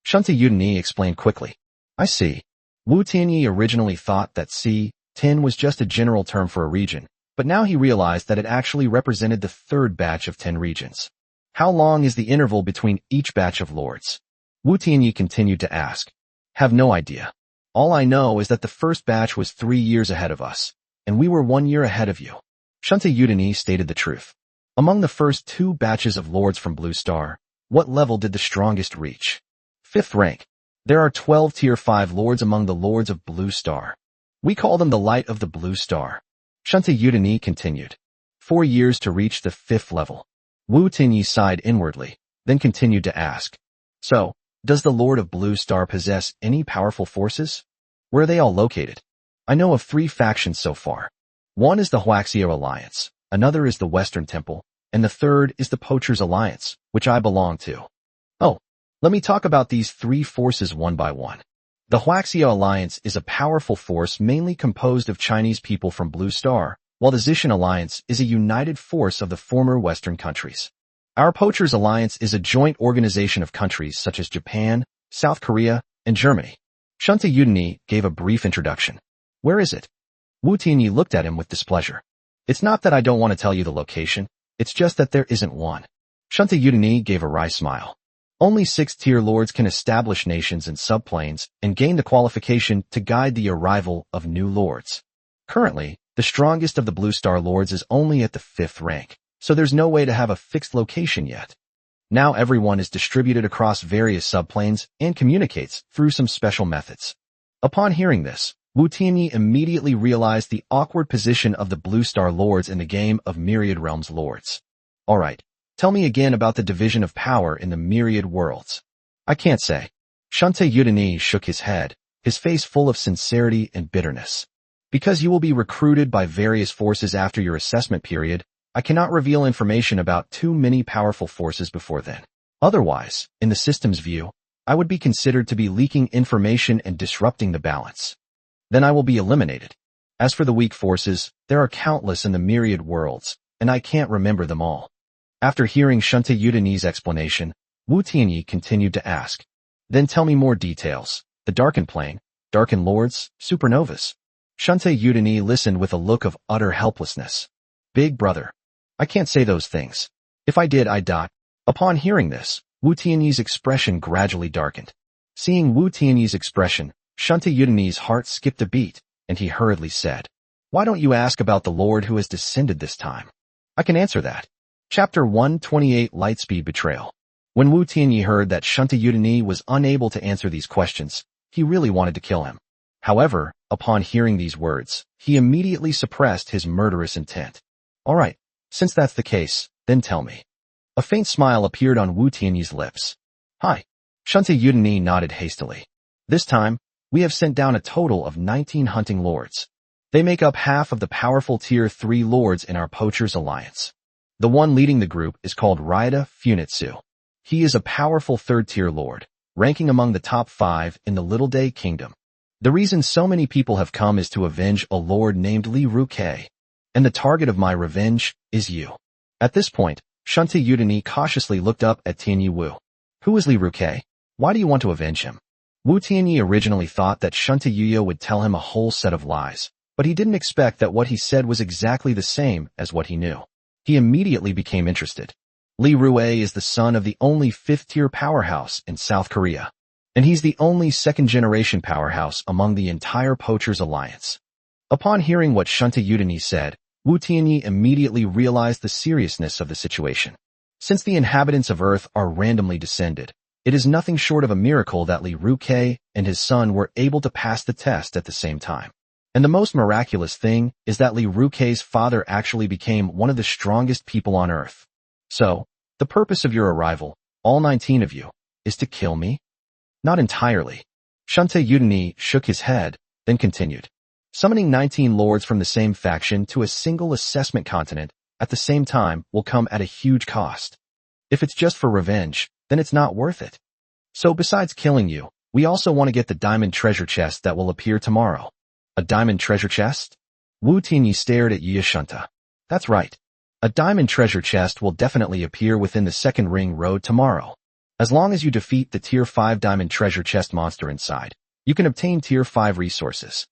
Speaker 1: Shunta Udani explained quickly. I see. Wu Tianyi originally thought that C-10 was just a general term for a region, but now he realized that it actually represented the third batch of 10 regions. How long is the interval between each batch of lords? Wu Tianyi continued to ask. Have no idea. All I know is that the first batch was 3 years ahead of us, and we were 1 year ahead of you. Shunta Udani stated the truth. Among the first 2 batches of lords from Blue Star, what level did the strongest reach? 5th rank. There are 12 tier 5 lords among the lords of Blue Star. We call them the light of the Blue Star. Shunta Udani continued. 4 years to reach the 5th level. Wu Tianyi sighed inwardly, then continued to ask. So, does the Lord of Blue Star possess any powerful forces? Where are they all located? I know of 3 factions so far. One is the Huaxio Alliance, another is the Western Temple, and the third is the Poachers Alliance, which I belong to. Oh, let me talk about these 3 forces one by one. The Huaxio Alliance is a powerful force mainly composed of Chinese people from Blue Star, while the Zishan Alliance is a united force of the former Western countries. Our Poachers Alliance is a joint organization of countries such as Japan, South Korea, and Germany. Shunta Udani gave a brief introduction. Where is it? Wu Tianyi looked at him with displeasure. It's not that I don't want to tell you the location, it's just that there isn't one. Shunta Yudani gave a wry smile. Only 6th-tier lords can establish nations and subplanes and gain the qualification to guide the arrival of new lords. Currently, the strongest of the Blue Star lords is only at the 5th rank, so there's no way to have a fixed location yet. Now everyone is distributed across various subplanes and communicates through some special methods. Upon hearing this, Wu Tianyi immediately realized the awkward position of the Blue Star lords in the game of Myriad Realms lords. Alright, tell me again about the division of power in the Myriad Worlds. I can't say. Shunta Yudani shook his head, his face full of sincerity and bitterness. Because you will be recruited by various forces after your assessment period, I cannot reveal information about too many powerful forces before then. Otherwise, in the system's view, I would be considered to be leaking information and disrupting the balance. Then I will be eliminated. As for the weak forces, there are countless in the Myriad Worlds, and I can't remember them all. After hearing Shunta Yudani's explanation, Wu Tianyi continued to ask, then tell me more details. The Darkened Plane, Darkened Lords, Supernovas. Shunta Yudani listened with a look of utter helplessness. Big brother. I can't say those things. If I did, I'd die. Upon hearing this, Wu Tianyi's expression gradually darkened. Seeing Wu Tianyi's expression, Shunta Yudani's heart skipped a beat, and he hurriedly said, why don't you ask about the Lord who has descended this time? I can answer that. Chapter 128 Lightspeed Betrayal. When Wu Tianyi heard that Shunta Yudani was unable to answer these questions, he really wanted to kill him. However, upon hearing these words, he immediately suppressed his murderous intent. Alright, since that's the case, then tell me. A faint smile appeared on Wu Tianyi's lips. Hi. Shunta Yudani nodded hastily. This time, we have sent down a total of 19 hunting lords. They make up half of the powerful Tier 3 lords in our Poachers Alliance. The one leading the group is called Raida Funitsu. He is a powerful 3rd-tier lord, ranking among the top 5 in the Little Day Kingdom. The reason so many people have come is to avenge a lord named Li Ruke. And the target of my revenge is you. At this point, Shunta Yudani cautiously looked up at Tianyi Wu. Who is Li Ruke? Why do you want to avenge him? Wu Tianyi originally thought that Shunta Yuya would tell him a whole set of lies, but he didn't expect that what he said was exactly the same as what he knew. He immediately became interested. Li Ruke is the son of the only 5th-tier powerhouse in South Korea, and he's the only 2nd-generation powerhouse among the entire Poachers Alliance. Upon hearing what Shunta Yudani said, Wu Tianyi immediately realized the seriousness of the situation. Since the inhabitants of Earth are randomly descended, it is nothing short of a miracle that Li Ruke and his son were able to pass the test at the same time. And the most miraculous thing is that Li Ruke's father actually became one of the strongest people on Earth. So, the purpose of your arrival, all 19 of you, is to kill me? Not entirely. Shunta Yudani shook his head, then continued. Summoning 19 lords from the same faction to a single assessment continent at the same time will come at a huge cost. If it's just for revenge, then it's not worth it. So besides killing you, we also want to get the diamond treasure chest that will appear tomorrow. A diamond treasure chest? Wu Tianyi stared at Yuya Shunta. That's right. A diamond treasure chest will definitely appear within the 2nd ring road tomorrow. As long as you defeat the Tier 5 diamond treasure chest monster inside, you can obtain Tier 5 resources.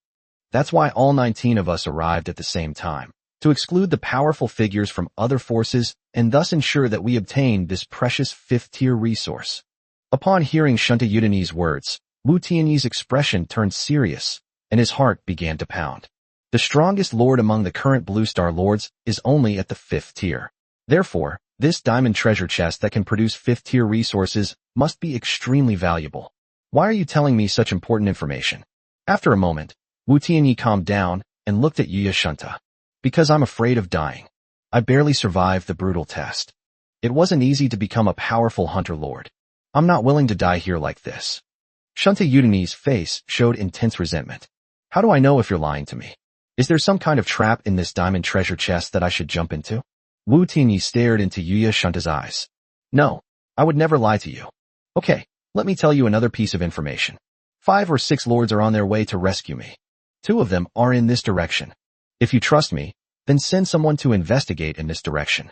Speaker 1: That's why all 19 of us arrived at the same time, to exclude the powerful figures from other forces and thus ensure that we obtain this precious 5th-tier resource. Upon hearing Shunta Yudani's words, Wu Tianyi's expression turned serious, and his heart began to pound. The strongest lord among the current Blue Star lords is only at the 5th tier. Therefore, this diamond treasure chest that can produce 5th-tier resources must be extremely valuable. Why are you telling me such important information? After a moment, Wu Tianyi calmed down and looked at Yuya Shunta. Because I'm afraid of dying. I barely survived the brutal test. It wasn't easy to become a powerful hunter lord. I'm not willing to die here like this. Shunta Yudani's face showed intense resentment. How do I know if you're lying to me? Is there some kind of trap in this diamond treasure chest that I should jump into? Wu Tianyi stared into Yuya Shunta's eyes. No, I would never lie to you. Okay, let me tell you another piece of information. 5 or 6 lords are on their way to rescue me. 2 of them are in this direction. If you trust me, then send someone to investigate in this direction.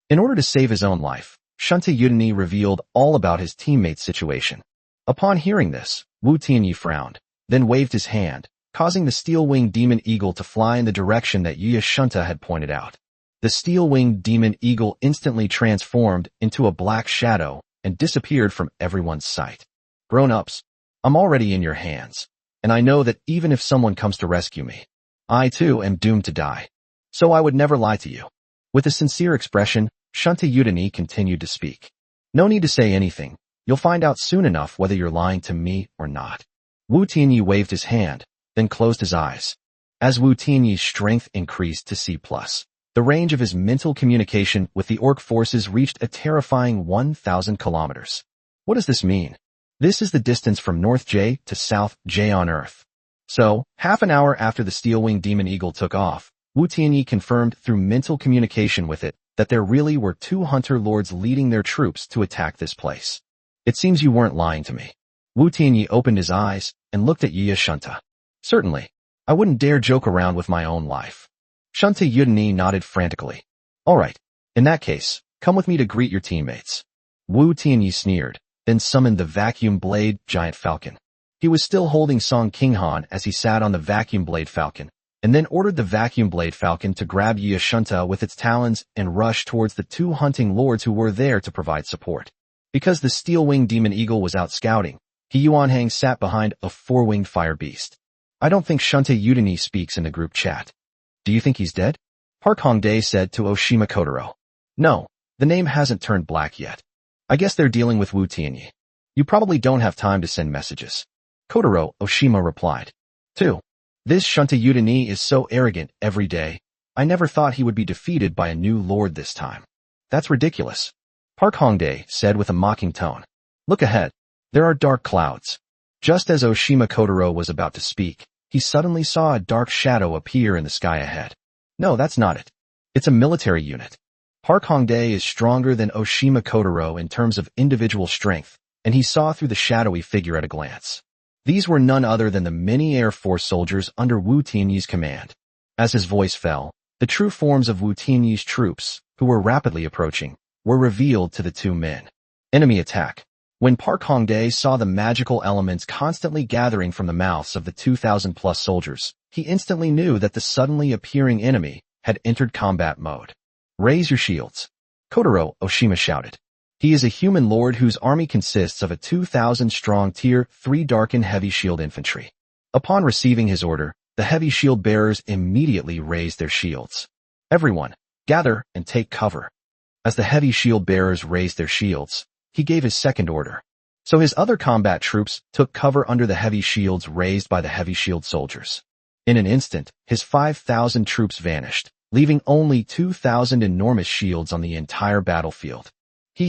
Speaker 1: In order to save his own life, Shunta Yudani revealed all about his teammate's situation. Upon hearing this, Wu Tianyi frowned, then waved his hand, causing the steel-winged demon eagle to fly in the direction that Yuya Shunta had pointed out. The steel-winged demon eagle instantly transformed into a black shadow and disappeared from everyone's sight. Grown-ups, I'm already in your hands, and I know that even if someone comes to rescue me, I too am doomed to die. So I would never lie to you. With a sincere expression, Shunta Yudani continued to speak. No need to say anything. You'll find out soon enough whether you're lying to me or not. Wu Tianyi waved his hand, then closed his eyes. As Wu Tianyi's strength increased to C+, the range of his mental communication with the orc forces reached a terrifying 1,000 kilometers. What does this mean? This is the distance from North J to South J on Earth. So, half an hour after the steel-winged demon eagle took off, Wu Tianyi confirmed through mental communication with it that there really were 2 hunter lords leading their troops to attack this place. It seems you weren't lying to me. Wu Tianyi opened his eyes and looked at Yuya Shunta. Certainly. I wouldn't dare joke around with my own life. Shunta Yudani nodded frantically. All right. In that case, come with me to greet your teammates. Wu Tianyi sneered, then summoned the vacuum blade giant falcon. He was still holding Song Qinghan as he sat on the vacuum blade falcon, and then ordered the vacuum blade falcon to grab Yuya Shunta with its talons and rush towards the 2 hunting lords who were there to provide support. Because the steel-winged demon eagle was out scouting, He Yuanhang sat behind a 4-winged fire beast. I don't think Shunta Yudani speaks in the group chat. Do you think he's dead? Park Hongdae said to Oshima Kotaro. No, the name hasn't turned black yet. I guess they're dealing with Wu Tianyi. You probably don't have time to send messages. Kotaro, Oshima replied. 2. This Shunta Yudani is so arrogant every day. I never thought he would be defeated by a new lord this time. That's ridiculous. Park Hongdae said with a mocking tone. Look ahead. There are dark clouds. Just as Oshima Kotaro was about to speak, he suddenly saw a dark shadow appear in the sky ahead. No, that's not it. It's a military unit. Park Hongdae is stronger than Oshima Kotaro in terms of individual strength, and he saw through the shadowy figure at a glance. These were none other than the many Air Force soldiers under Wu Tianyi's command. As his voice fell, the true forms of Wu Tianyi's troops, who were rapidly approaching, were revealed to the 2 men. Enemy attack. When Park Hongdae saw the magical elements constantly gathering from the mouths of the 2,000-plus soldiers, he instantly knew that the suddenly appearing enemy had entered combat mode. Raise your shields. Kotaro, Oshima shouted. He is a human lord whose army consists of a 2,000-strong Tier 3 dark and heavy shield infantry. Upon receiving his order, the heavy shield bearers immediately raised their shields. Everyone, gather and take cover. As the heavy shield bearers raised their shields, he gave his second order. So his other combat troops took cover under the heavy shields raised by the heavy shield soldiers. In an instant, his 5,000 troops vanished, leaving only 2,000 enormous shields on the entire battlefield.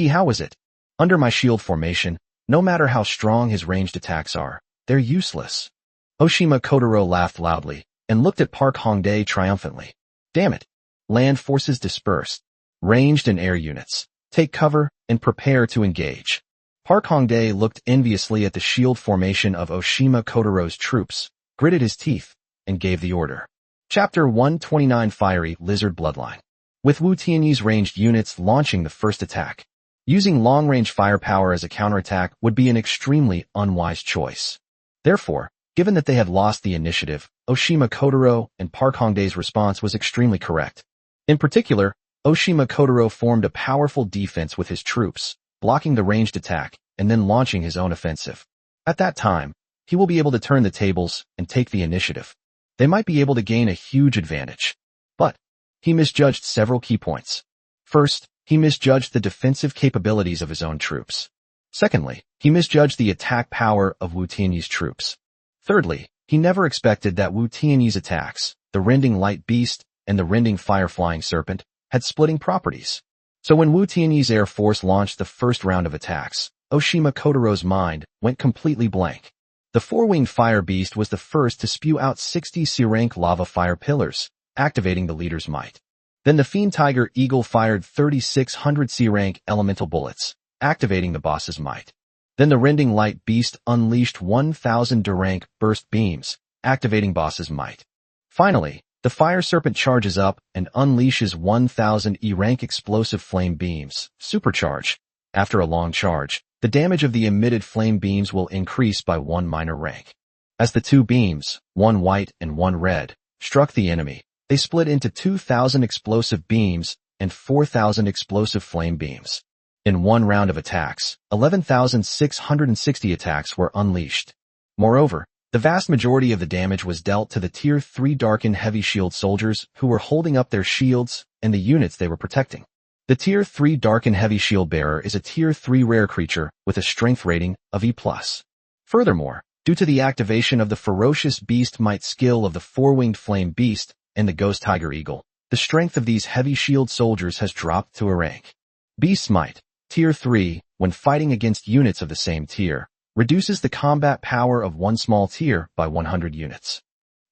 Speaker 1: How is it? Under my shield formation, no matter how strong his ranged attacks are, they're useless. Oshima Kotaro laughed loudly and looked at Park Hongdae triumphantly. Damn it. Land forces dispersed. Ranged and air units. Take cover and prepare to engage. Park Hongdae looked enviously at the shield formation of Oshima Kotaro's troops, gritted his teeth, and gave the order. Chapter 129 Fiery Lizard Bloodline. With Wu Tianyi's ranged units launching the first attack, using long-range firepower as a counterattack would be an extremely unwise choice. Therefore, given that they had lost the initiative, Oshima Kotaro and Park Hongdae's response was extremely correct. In particular, Oshima Kotaro formed a powerful defense with his troops, blocking the ranged attack and then launching his own offensive. At that time, he will be able to turn the tables and take the initiative. They might be able to gain a huge advantage. But he misjudged several key points. First, he misjudged the defensive capabilities of his own troops. Secondly, he misjudged the attack power of Wu Tianyi's troops. Thirdly, he never expected that Wu Tianyi's attacks, the rending light beast and the rending fire-flying serpent, had splitting properties. So when Wu Tianyi's Air Force launched the first round of attacks, Oshima Kotaro's mind went completely blank. The 4-winged fire beast was the first to spew out 60 C-rank lava fire pillars, activating the leader's might. Then the Fiend Tiger Eagle fired 3,600 C-rank elemental bullets, activating the boss's might. Then the Rending Light Beast unleashed 1,000 D-rank burst beams, activating boss's might. Finally, the Fire Serpent charges up and unleashes 1,000 E-rank explosive flame beams, supercharge. After a long charge, the damage of the emitted flame beams will increase by 1 minor rank. As the two beams, one white and one red, struck the enemy, they split into 2,000 explosive beams and 4,000 explosive flame beams. In one round of attacks, 11,660 attacks were unleashed. Moreover, the vast majority of the damage was dealt to the Tier 3 Darkened Heavy Shield soldiers who were holding up their shields and the units they were protecting. The Tier 3 Darkened Heavy Shield Bearer is a Tier 3 rare creature with a strength rating of E+. Furthermore, due to the activation of the Ferocious Beast Might skill of the Four-Winged Flame Beast and the Ghost Tiger Eagle, the strength of these heavy shield soldiers has dropped to a rank Beast Might, Tier 3, when fighting against units of the same tier, reduces the combat power of one small tier by 100 units.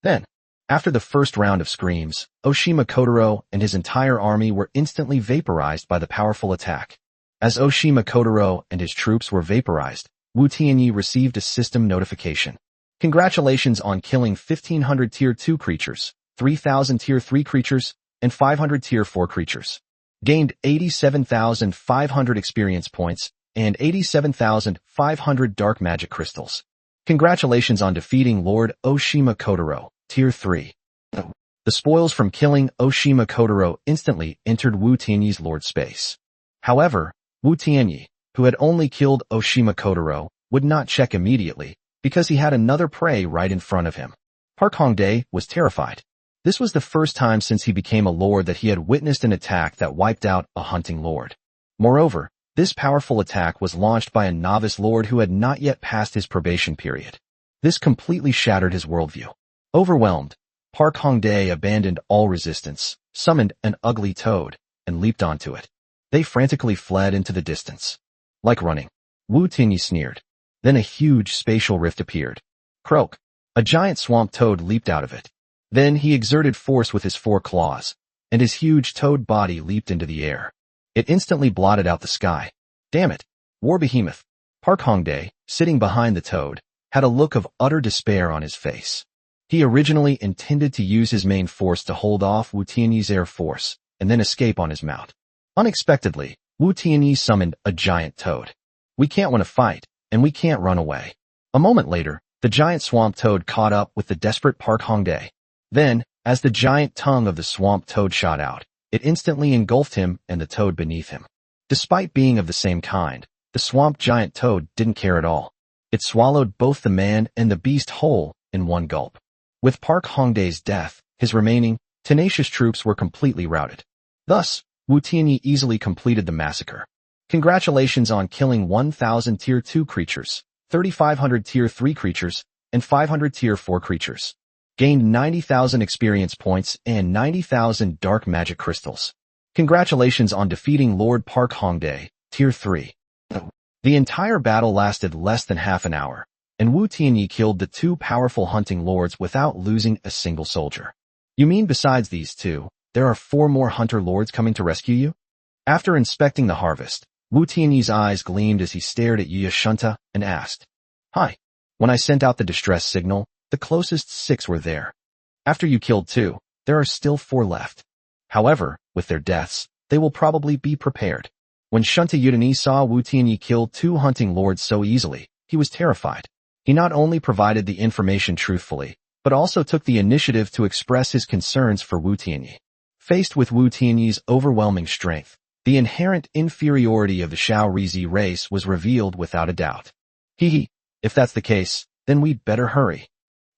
Speaker 1: Then, after the first round of screams, Oshima Kotaro and his entire army were instantly vaporized by the powerful attack. As Oshima Kotaro and his troops were vaporized, Wu Tianyi received a system notification. Congratulations on killing 1,500 Tier 2 creatures, 3,000 Tier 3 creatures, and 500 Tier 4 creatures. Gained 87,500 experience points and 87,500 dark magic crystals. Congratulations on defeating Lord Oshima Kotaro, Tier 3. The spoils from killing Oshima Kotaro instantly entered Wu Tianyi's lord space. However, Wu Tianyi, who had only killed Oshima Kotaro, would not check immediately because he had another prey right in front of him. Park Hongdae was terrified. This was the first time since he became a lord that he had witnessed an attack that wiped out a hunting lord. Moreover, this powerful attack was launched by a novice lord who had not yet passed his probation period. This completely shattered his worldview. Overwhelmed, Park Hongdae abandoned all resistance, summoned an ugly toad, and leaped onto it. They frantically fled into the distance. Like running, Wu Tianyi sneered. Then a huge spatial rift appeared. Croak! A giant swamp toad leaped out of it. Then he exerted force with his 4 claws, and his huge toad body leaped into the air. It instantly blotted out the sky. Damn it! War Behemoth! Park Hongdae, sitting behind the toad, had a look of utter despair on his face. He originally intended to use his main force to hold off Wu Tianyi's air force, and then escape on his mount. Unexpectedly, Wu Tianyi summoned a giant toad. We can't win a fight, and we can't run away. A moment later, the giant swamp toad caught up with the desperate Park Hongdae. Then, as the giant tongue of the swamp toad shot out, it instantly engulfed him and the toad beneath him. Despite being of the same kind, the swamp giant toad didn't care at all. It swallowed both the man and the beast whole in one gulp. With Park Hongdae's death, his remaining, tenacious troops were completely routed. Thus, Wu Tianyi easily completed the massacre. Congratulations on killing 1,000 Tier 2 creatures, 3,500 Tier 3 creatures, and 500 Tier 4 creatures. Gained 90,000 experience points and 90,000 dark magic crystals. Congratulations on defeating Lord Park Hongdae, Tier 3. The entire battle lasted less than half an hour, and Wu Tianyi killed the 2 powerful hunting lords without losing a single soldier. You mean besides these 2, there are 4 more hunter lords coming to rescue you? After inspecting the harvest, Wu Tianyi's eyes gleamed as he stared at Yuya Shunta and asked, "Hi. When I sent out the distress signal, the closest 6 were there. After you killed 2, there are still 4 left. However, with their deaths, they will probably be prepared." When Shunta Yudani saw Wu Tianyi kill 2 hunting lords so easily, he was terrified. He not only provided the information truthfully, but also took the initiative to express his concerns for Wu Tianyi. Faced with Wu Tianyi's overwhelming strength, the inherent inferiority of the Shaorizi race was revealed without a doubt. If that's the case, then we'd better hurry.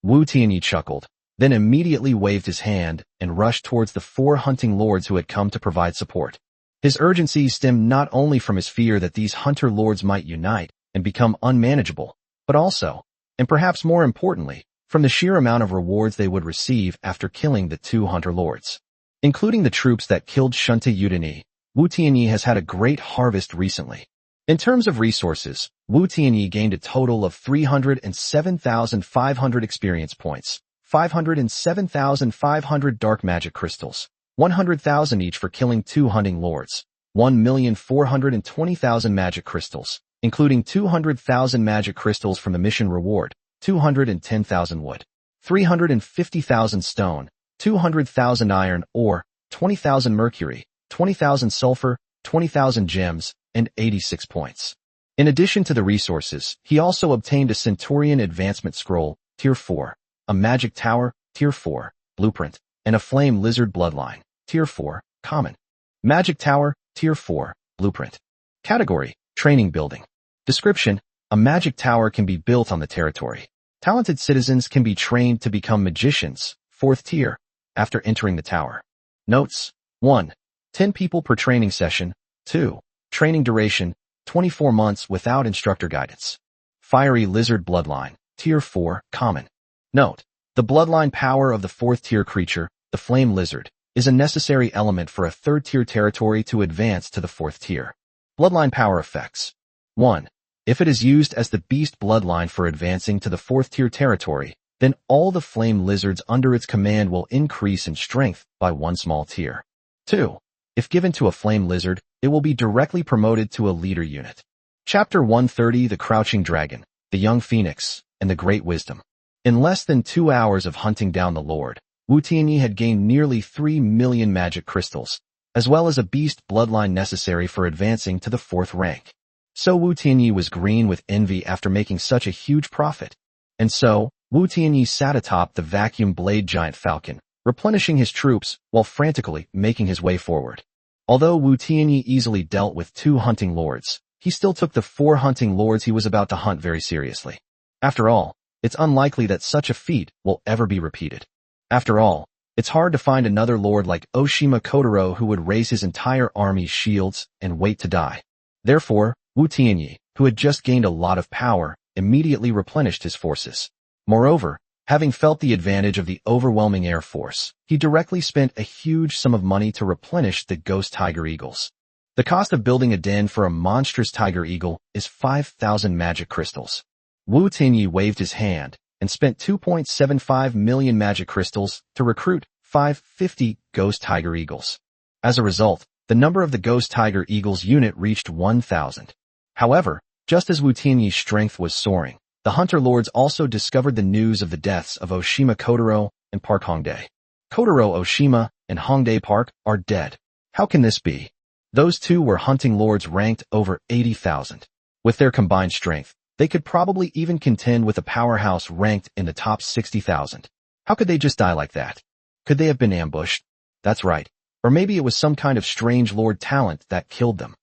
Speaker 1: Wu Tianyi chuckled, then immediately waved his hand and rushed towards the 4 hunting lords who had come to provide support. His urgency stemmed not only from his fear that these hunter lords might unite and become unmanageable, but also, and perhaps more importantly, from the sheer amount of rewards they would receive after killing the 2 hunter lords. Including the troops that killed Shunta Yudani, Wu Tianyi has had a great harvest recently. In terms of resources, Wu Tianyi gained a total of 307,500 experience points, 507,500 dark magic crystals, 100,000 each for killing 2 hunting lords, 1,420,000 magic crystals, including 200,000 magic crystals from the mission reward, 210,000 wood, 350,000 stone, 200,000 iron ore, 20,000 mercury, 20,000 sulfur, 20,000 gems, and 86 points. In addition to the resources, he also obtained a Centurion Advancement Scroll, Tier 4. A magic tower, Tier 4, blueprint, and a flame lizard bloodline, Tier 4, common. Magic tower, Tier 4, blueprint. Category, training building. Description, a magic tower can be built on the territory. Talented citizens can be trained to become magicians, 4th tier, after entering the tower. Notes, 1. 10 people per training session. 2. Training duration, 24 months without instructor guidance. Fiery lizard bloodline, Tier 4, common. Note, the bloodline power of the 4th tier creature, the flame lizard, is a necessary element for a 3rd tier territory to advance to the 4th tier. Bloodline power effects. 1. If it is used as the beast bloodline for advancing to the 4th tier territory, then all the flame lizards under its command will increase in strength by 1 small tier. 2. If given to a flame lizard, it will be directly promoted to a leader unit. Chapter 130, The Crouching Dragon, The Young Phoenix, and the Great Wisdom. In less than 2 hours of hunting down the Lord, Wu Tianyi had gained nearly 3 million magic crystals, as well as a beast bloodline necessary for advancing to the 4th rank. So Wu Tianyi was green with envy after making such a huge profit. And so, Wu Tianyi sat atop the vacuum blade giant falcon, replenishing his troops while frantically making his way forward. Although Wu Tianyi easily dealt with 2 hunting lords, he still took the 4 hunting lords he was about to hunt very seriously. After all, it's unlikely that such a feat will ever be repeated. After all, it's hard to find another lord like Oshima Kotaro who would raise his entire army's shields and wait to die. Therefore, Wu Tianyi, who had just gained a lot of power, immediately replenished his forces. Moreover, having felt the advantage of the overwhelming air force, he directly spent a huge sum of money to replenish the ghost tiger eagles. The cost of building a den for a monstrous tiger eagle is 5,000 magic crystals. Wu Tianyi waved his hand and spent 2.75 million magic crystals to recruit 550 ghost tiger eagles. As a result, the number of the ghost tiger eagles unit reached 1,000. However, just as Wu Tianyi's strength was soaring, the hunter lords also discovered the news of the deaths of Oshima Kotaro and Park Hongdae. Kotaro Oshima and Hongdae Park are dead. How can this be? Those 2 were hunting lords ranked over 80,000. With their combined strength, they could probably even contend with a powerhouse ranked in the top 60,000. How could they just die like that? Could they have been ambushed? That's right. Or maybe it was some kind of strange lord talent that killed them.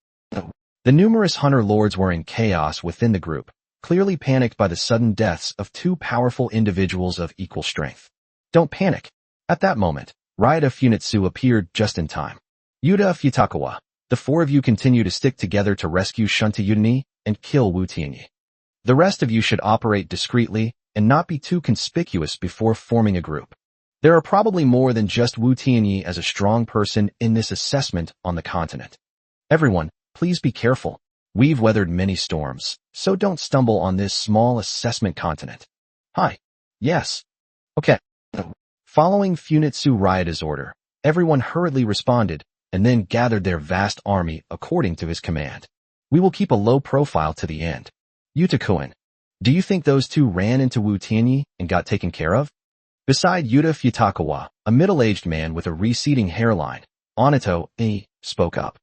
Speaker 1: The numerous hunter lords were in chaos within the group, clearly panicked by the sudden deaths of 2 powerful individuals of equal strength. Don't panic. At that moment, Ryuta Funitsu appeared just in time. Yuta Futakawa, the 4 of you continue to stick together to rescue Shunta Yudani and kill Wu Tianyi. The rest of you should operate discreetly and not be too conspicuous before forming a group. There are probably more than just Wu Tianyi as a strong person in this assessment on the continent. Everyone, please be careful. We've weathered many storms, so don't stumble on this small assessment continent. Hi. Yes. Okay. Following Funitsu Ryuta's order, everyone hurriedly responded and then gathered their vast army according to his command. We will keep a low profile to the end. Yuta-kun, do you think those 2 ran into Wu Tianyi and got taken care of? Beside Yuta Futakawa, a middle-aged man with a receding hairline, Onato, spoke up.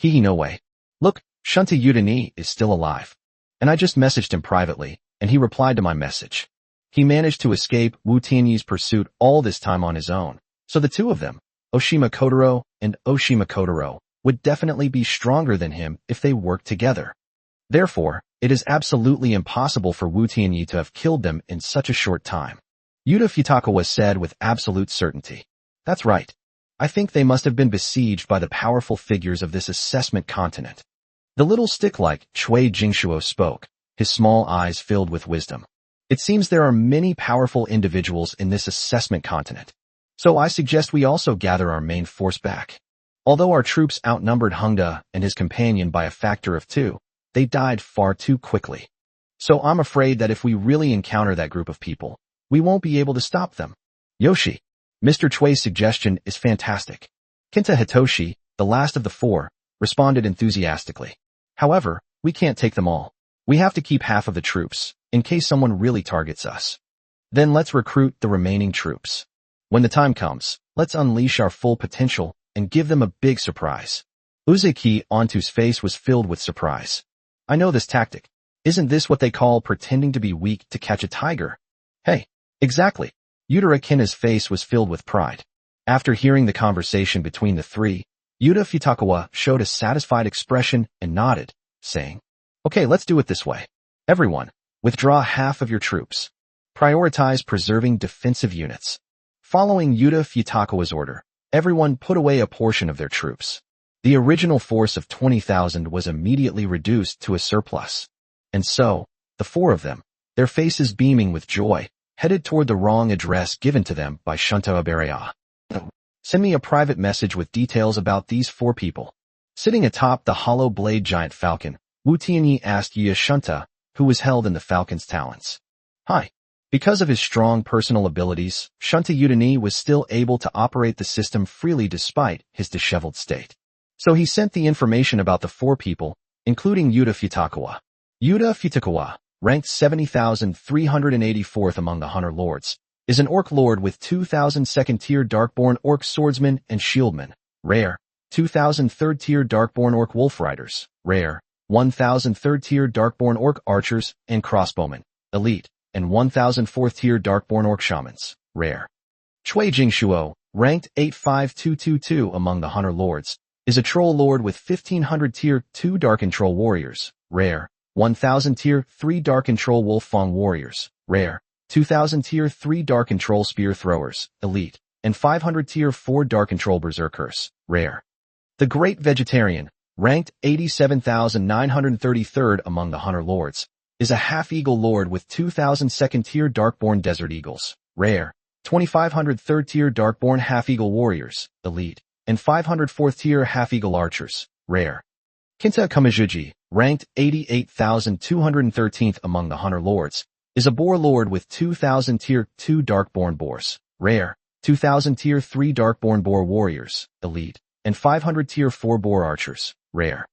Speaker 1: No way. Look, Shunta Yudani is still alive. And I just messaged him privately, and he replied to my message. He managed to escape Wu Tianyi's pursuit all this time on his own, so the 2 of them, Oshima Kotaro and Oshima Kotaro, would definitely be stronger than him if they worked together. Therefore, it is absolutely impossible for Wu Tianyi to have killed them in such a short time. Yuta Futakawa said with absolute certainty. That's right. I think they must have been besieged by the powerful figures of this assessment continent. The little stick-like Chui Jingshuo spoke, his small eyes filled with wisdom. It seems there are many powerful individuals in this assessment continent. So I suggest we also gather our main force back. Although our troops outnumbered Hongda and his companion by a factor of 2, they died far too quickly. So I'm afraid that if we really encounter that group of people, we won't be able to stop them. Yoshi, Mr. Chui's suggestion is fantastic. Kenta Hitoshi, the last of the 4, responded enthusiastically. However, we can't take them all. We have to keep half of the troops, in case someone really targets us. Then let's recruit the remaining troops. When the time comes, let's unleash our full potential and give them a big surprise. Uzeki Onto's face was filled with surprise. I know this tactic. Isn't this what they call pretending to be weak to catch a tiger? Hey, Exactly. Yuta Kina's face was filled with pride. After hearing the conversation between the three, Yuta Futakawa showed a satisfied expression and nodded, saying, "Okay, let's do it this way. Everyone, withdraw half of your troops. Prioritize preserving defensive units." Following Yuta Futakawa's order, everyone put away a portion of their troops. The original force of 20,000 was immediately reduced to a surplus. And so, the four of them, their faces beaming with joy, headed toward the wrong address given to them by Shunta Aberia. "Send me a private message with details about these four people." Sitting atop the hollow blade giant falcon, Wu Tianyi asked Yi Shunta, who was held in the falcon's talons. "Hi." Because of his strong personal abilities, Shunta Yutani was still able to operate the system freely despite his disheveled state. So he sent the information about the four people, including Yuta Futakawa. Yuta Futakawa, ranked 70,384th among the Hunter Lords, is an orc lord with 2,000 second-tier Darkborn orc swordsmen and shieldmen, rare, 2,000 third-tier Darkborn orc wolf riders, rare, 1,000 third-tier Darkborn orc archers and crossbowmen, elite, and 1,000 fourth-tier Darkborn orc shamans, rare. Chui Jingshuo, ranked 85222 among the Hunter Lords, is a troll lord with 1,500 tier 2 Dark Control warriors, rare, 1,000 tier 3 Dark Control wolf fang warriors, rare, 2,000 tier 3 Dark Control spear throwers, elite, and 500 tier 4 Dark Control berserkers, rare. The Great Vegetarian, ranked 87,933rd among the Hunter Lords, is a half-eagle lord with 2,000 second-tier Darkborn desert eagles, rare, 2,500 third-tier Darkborn half-eagle warriors, elite, and 500 fourth-tier half-eagle archers, rare. Kinta Kamijuji, ranked 88,213th among the Hunter Lords, is a boar lord with 2,000 tier 2 Darkborn boars, rare, 2,000 tier 3 Darkborn boar warriors, elite, and 500 tier 4 boar archers, rare.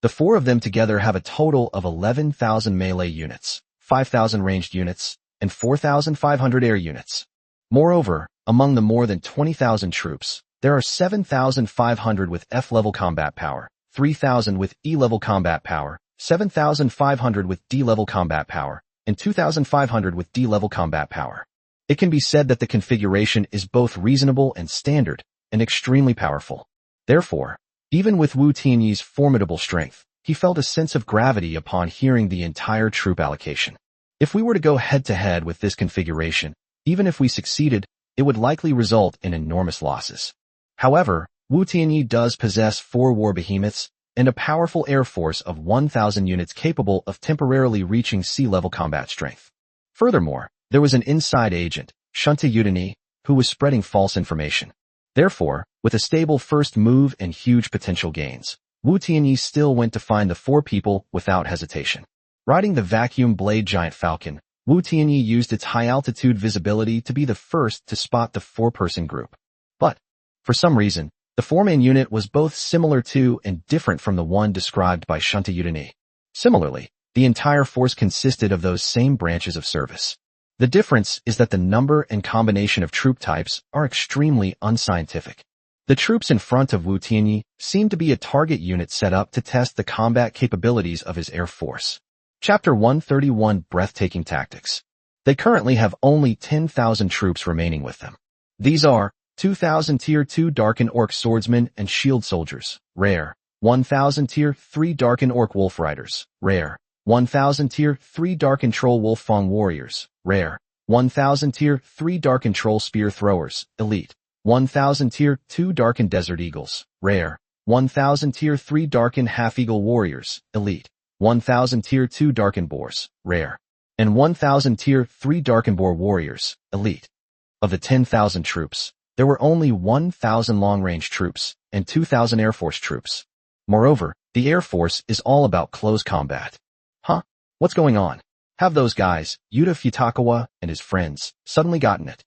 Speaker 1: The four of them together have a total of 11,000 melee units, 5,000 ranged units, and 4,500 air units. Moreover, among the more than 20,000 troops, there are 7,500 with F-level combat power, 3,000 with E-level combat power, 7,500 with D-level combat power, and 2,500 with D-level combat power. It can be said that the configuration is both reasonable and standard, and extremely powerful. Therefore, even with Wu Tianyi's formidable strength, he felt a sense of gravity upon hearing the entire troop allocation. If we were to go head-to-head with this configuration, even if we succeeded, it would likely result in enormous losses. However, Wu Tianyi does possess 4 war behemoths and a powerful air force of 1,000 units capable of temporarily reaching sea-level combat strength. Furthermore, there was an inside agent, Shunta Yutani, who was spreading false information. Therefore, with a stable first move and huge potential gains, Wu Tianyi still went to find the 4 people without hesitation. Riding the vacuum blade giant falcon, Wu Tianyi used its high-altitude visibility to be the first to spot the 4-person group. But, for some reason, the 4-man unit was both similar to and different from the one described by Shunta Yutani. Similarly, the entire force consisted of those same branches of service. The difference is that the number and combination of troop types are extremely unscientific. The troops in front of Wu Tianyi seem to be a target unit set up to test the combat capabilities of his air force. Chapter 131 Breathtaking Tactics. They currently have only 10,000 troops remaining with them. These are 2,000 Tier 2 Darken Orc Swordsmen and Shield Soldiers, rare, 1,000 Tier 3 Darken Orc Wolf Riders, rare, 1,000 Tier 3 Darken Troll Wolf Fang Warriors, rare, 1,000 Tier 3 Darken Troll Spear Throwers, elite, 1,000 Tier 2 Darken Desert Eagles, rare, 1,000 Tier 3 Darken Half-Eagle Warriors, elite, 1,000 Tier 2 Darken Boars, rare, and 1,000 Tier 3 Darken Boar Warriors, elite. Of the 10,000 troops, there were only 1,000 long-range troops and 2,000 Air Force troops. Moreover, the Air Force is all about close combat. Huh? What's going on? Have those guys, Yuta Futakawa and his friends, suddenly gotten it?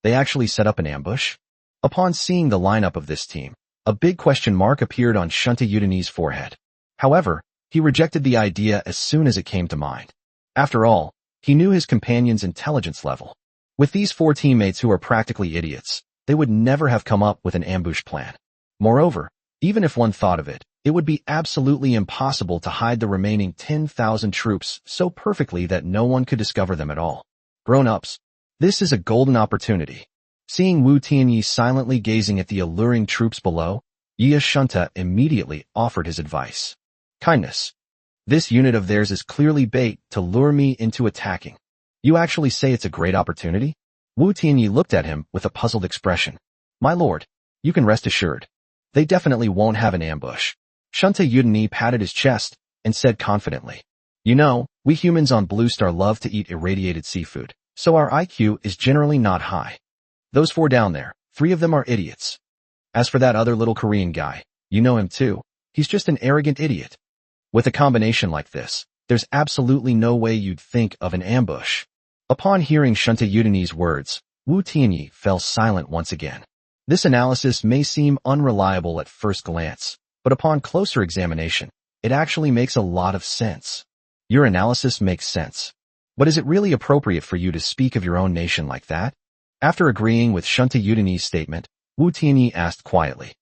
Speaker 1: They actually set up an ambush? Upon seeing the lineup of this team, a big question mark appeared on Shunta Yutani's forehead. However, he rejected the idea as soon as it came to mind. After all, he knew his companion's intelligence level. With these 4 teammates who are practically idiots, they would never have come up with an ambush plan. Moreover, even if one thought of it, it would be absolutely impossible to hide the remaining 10,000 troops so perfectly that no one could discover them at all. Grown-ups, This is a golden opportunity. Seeing Wu Tianyi silently gazing at the alluring troops below, Ye Shunta immediately offered his advice. Kindness. This unit of theirs is clearly bait to lure me into attacking. You actually say it's a great opportunity? Wu Tianyi looked at him with a puzzled expression. My lord, you can rest assured. They definitely won't have an ambush. Shunta Yudani patted his chest and said confidently. You know, we humans on Blue Star love to eat irradiated seafood, so our IQ is generally not high. Those 4 down there, 3 of them are idiots. As for that other little Korean guy, you know him too. He's just an arrogant idiot. With a combination like this, there's absolutely no way you'd think of an ambush. Upon hearing Shunta Yudani's words, Wu Tianyi fell silent once again. This analysis may seem unreliable at first glance, but upon closer examination, it actually makes a lot of sense. Your analysis makes sense. But is it really appropriate for you to speak of your own nation like that? After agreeing with Shunta Yudani's statement, Wu Tianyi asked quietly.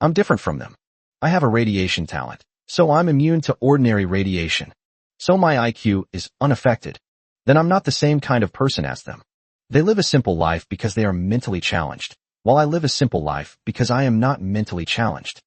Speaker 1: I'm different from them. I have a radiation talent, so I'm immune to ordinary radiation. So my IQ is unaffected. Then I'm not the same kind of person as them. They live a simple life because they are mentally challenged, while I live a simple life because I am not mentally challenged.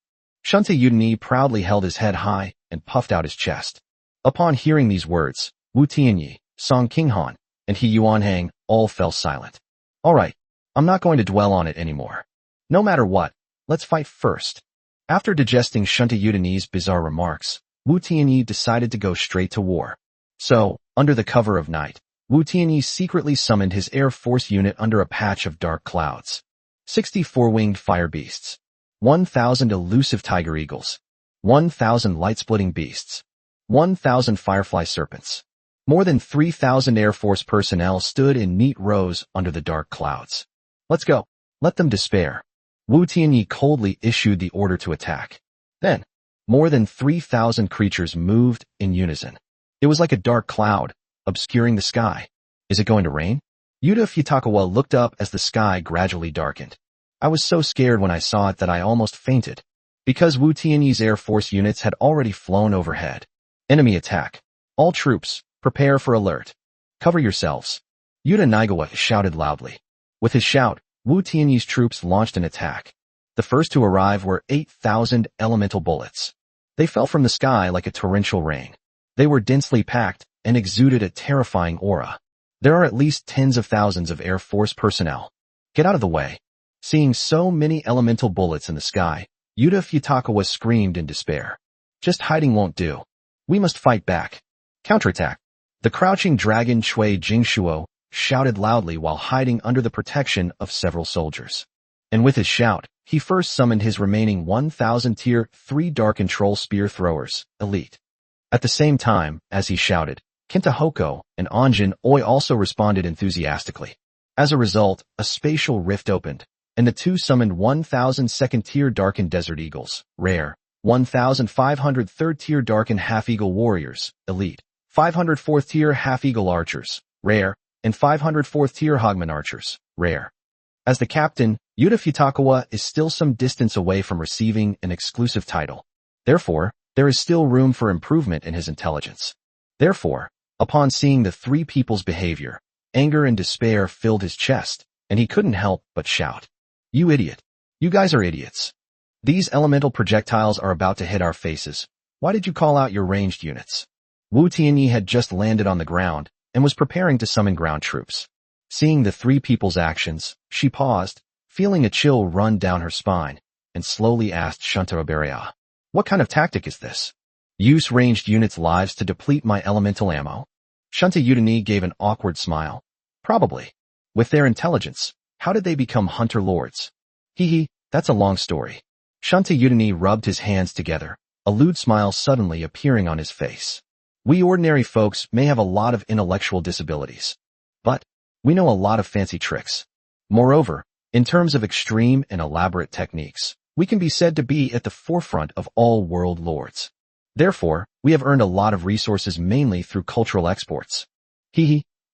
Speaker 1: Shunta Yudani proudly held his head high and puffed out his chest. Upon hearing these words, Wu Tianyi, Song Qinghan, and He Yuanhang all fell silent. All right, I'm not going to dwell on it anymore. No matter what, let's fight first. After digesting Shunta Yudani's bizarre remarks, Wu Tianyi decided to go straight to war. So, under the cover of night, Wu Tianyi secretly summoned his Air Force unit under a patch of dark clouds. 64 winged fire beasts, 1,000 elusive tiger eagles, 1,000 light-splitting beasts, 1,000 firefly serpents. More than 3,000 Air Force personnel stood in neat rows under the dark clouds. Let's go. Let them despair. Wu Tianyi coldly issued the order to attack. Then, more than 3,000 creatures moved in unison. It was like a dark cloud, obscuring the sky. Is it going to rain? Yuta Futakawa looked up as the sky gradually darkened. I was so scared when I saw it that I almost fainted. Because Wu Tianyi's Air Force units had already flown overhead. Enemy attack. All troops, prepare for alert. Cover yourselves. Yuta Naigawa shouted loudly. With his shout, Wu Tianyi's troops launched an attack. The first to arrive were 8,000 elemental bullets. They fell from the sky like a torrential rain. They were densely packed and exuded a terrifying aura. There are at least tens of thousands of Air Force personnel. Get out of the way. Seeing so many elemental bullets in the sky, Yuta Futakawa screamed in despair. Just hiding won't do. We must fight back. Counterattack. The crouching dragon Chui Jingshuo shouted loudly while hiding under the protection of several soldiers. And with his shout, he first summoned his remaining 1,000 Tier 3 Dark Control Spear Throwers, Elite. At the same time, as he shouted, Kenta Hoko and Anjin Oi also responded enthusiastically. As a result, a spatial rift opened, and the two summoned 1,000 Second-Tier Darkened Desert Eagles, Rare, 1,500 Third-Tier Darkened Half-Eagle Warriors, Elite, 500 Fourth-Tier Half-Eagle Archers, Rare, and 500 Fourth-Tier Hogman Archers, Rare. As the captain, Yuta Futakawa is still some distance away from receiving an exclusive title. Therefore, there is still room for improvement in his intelligence. Therefore, upon seeing the 3 people's behavior, anger and despair filled his chest, and he couldn't help but shout. You idiot. You guys are idiots. These elemental projectiles are about to hit our faces. Why did you call out your ranged units? Wu Tianyi had just landed on the ground and was preparing to summon ground troops. Seeing the 3 people's actions, she paused, feeling a chill run down her spine, and slowly asked Shunta Oberia. What kind of tactic is this? Use ranged units' lives to deplete my elemental ammo? Shunta Yudani gave an awkward smile. Probably. With their intelligence, how did they become hunter lords? That's a long story. Shunta Yudani rubbed his hands together, a lewd smile suddenly appearing on his face. We ordinary folks may have a lot of intellectual disabilities, but we know a lot of fancy tricks. Moreover, in terms of extreme and elaborate techniques, we can be said to be at the forefront of all world lords. Therefore, we have earned a lot of resources mainly through cultural exports.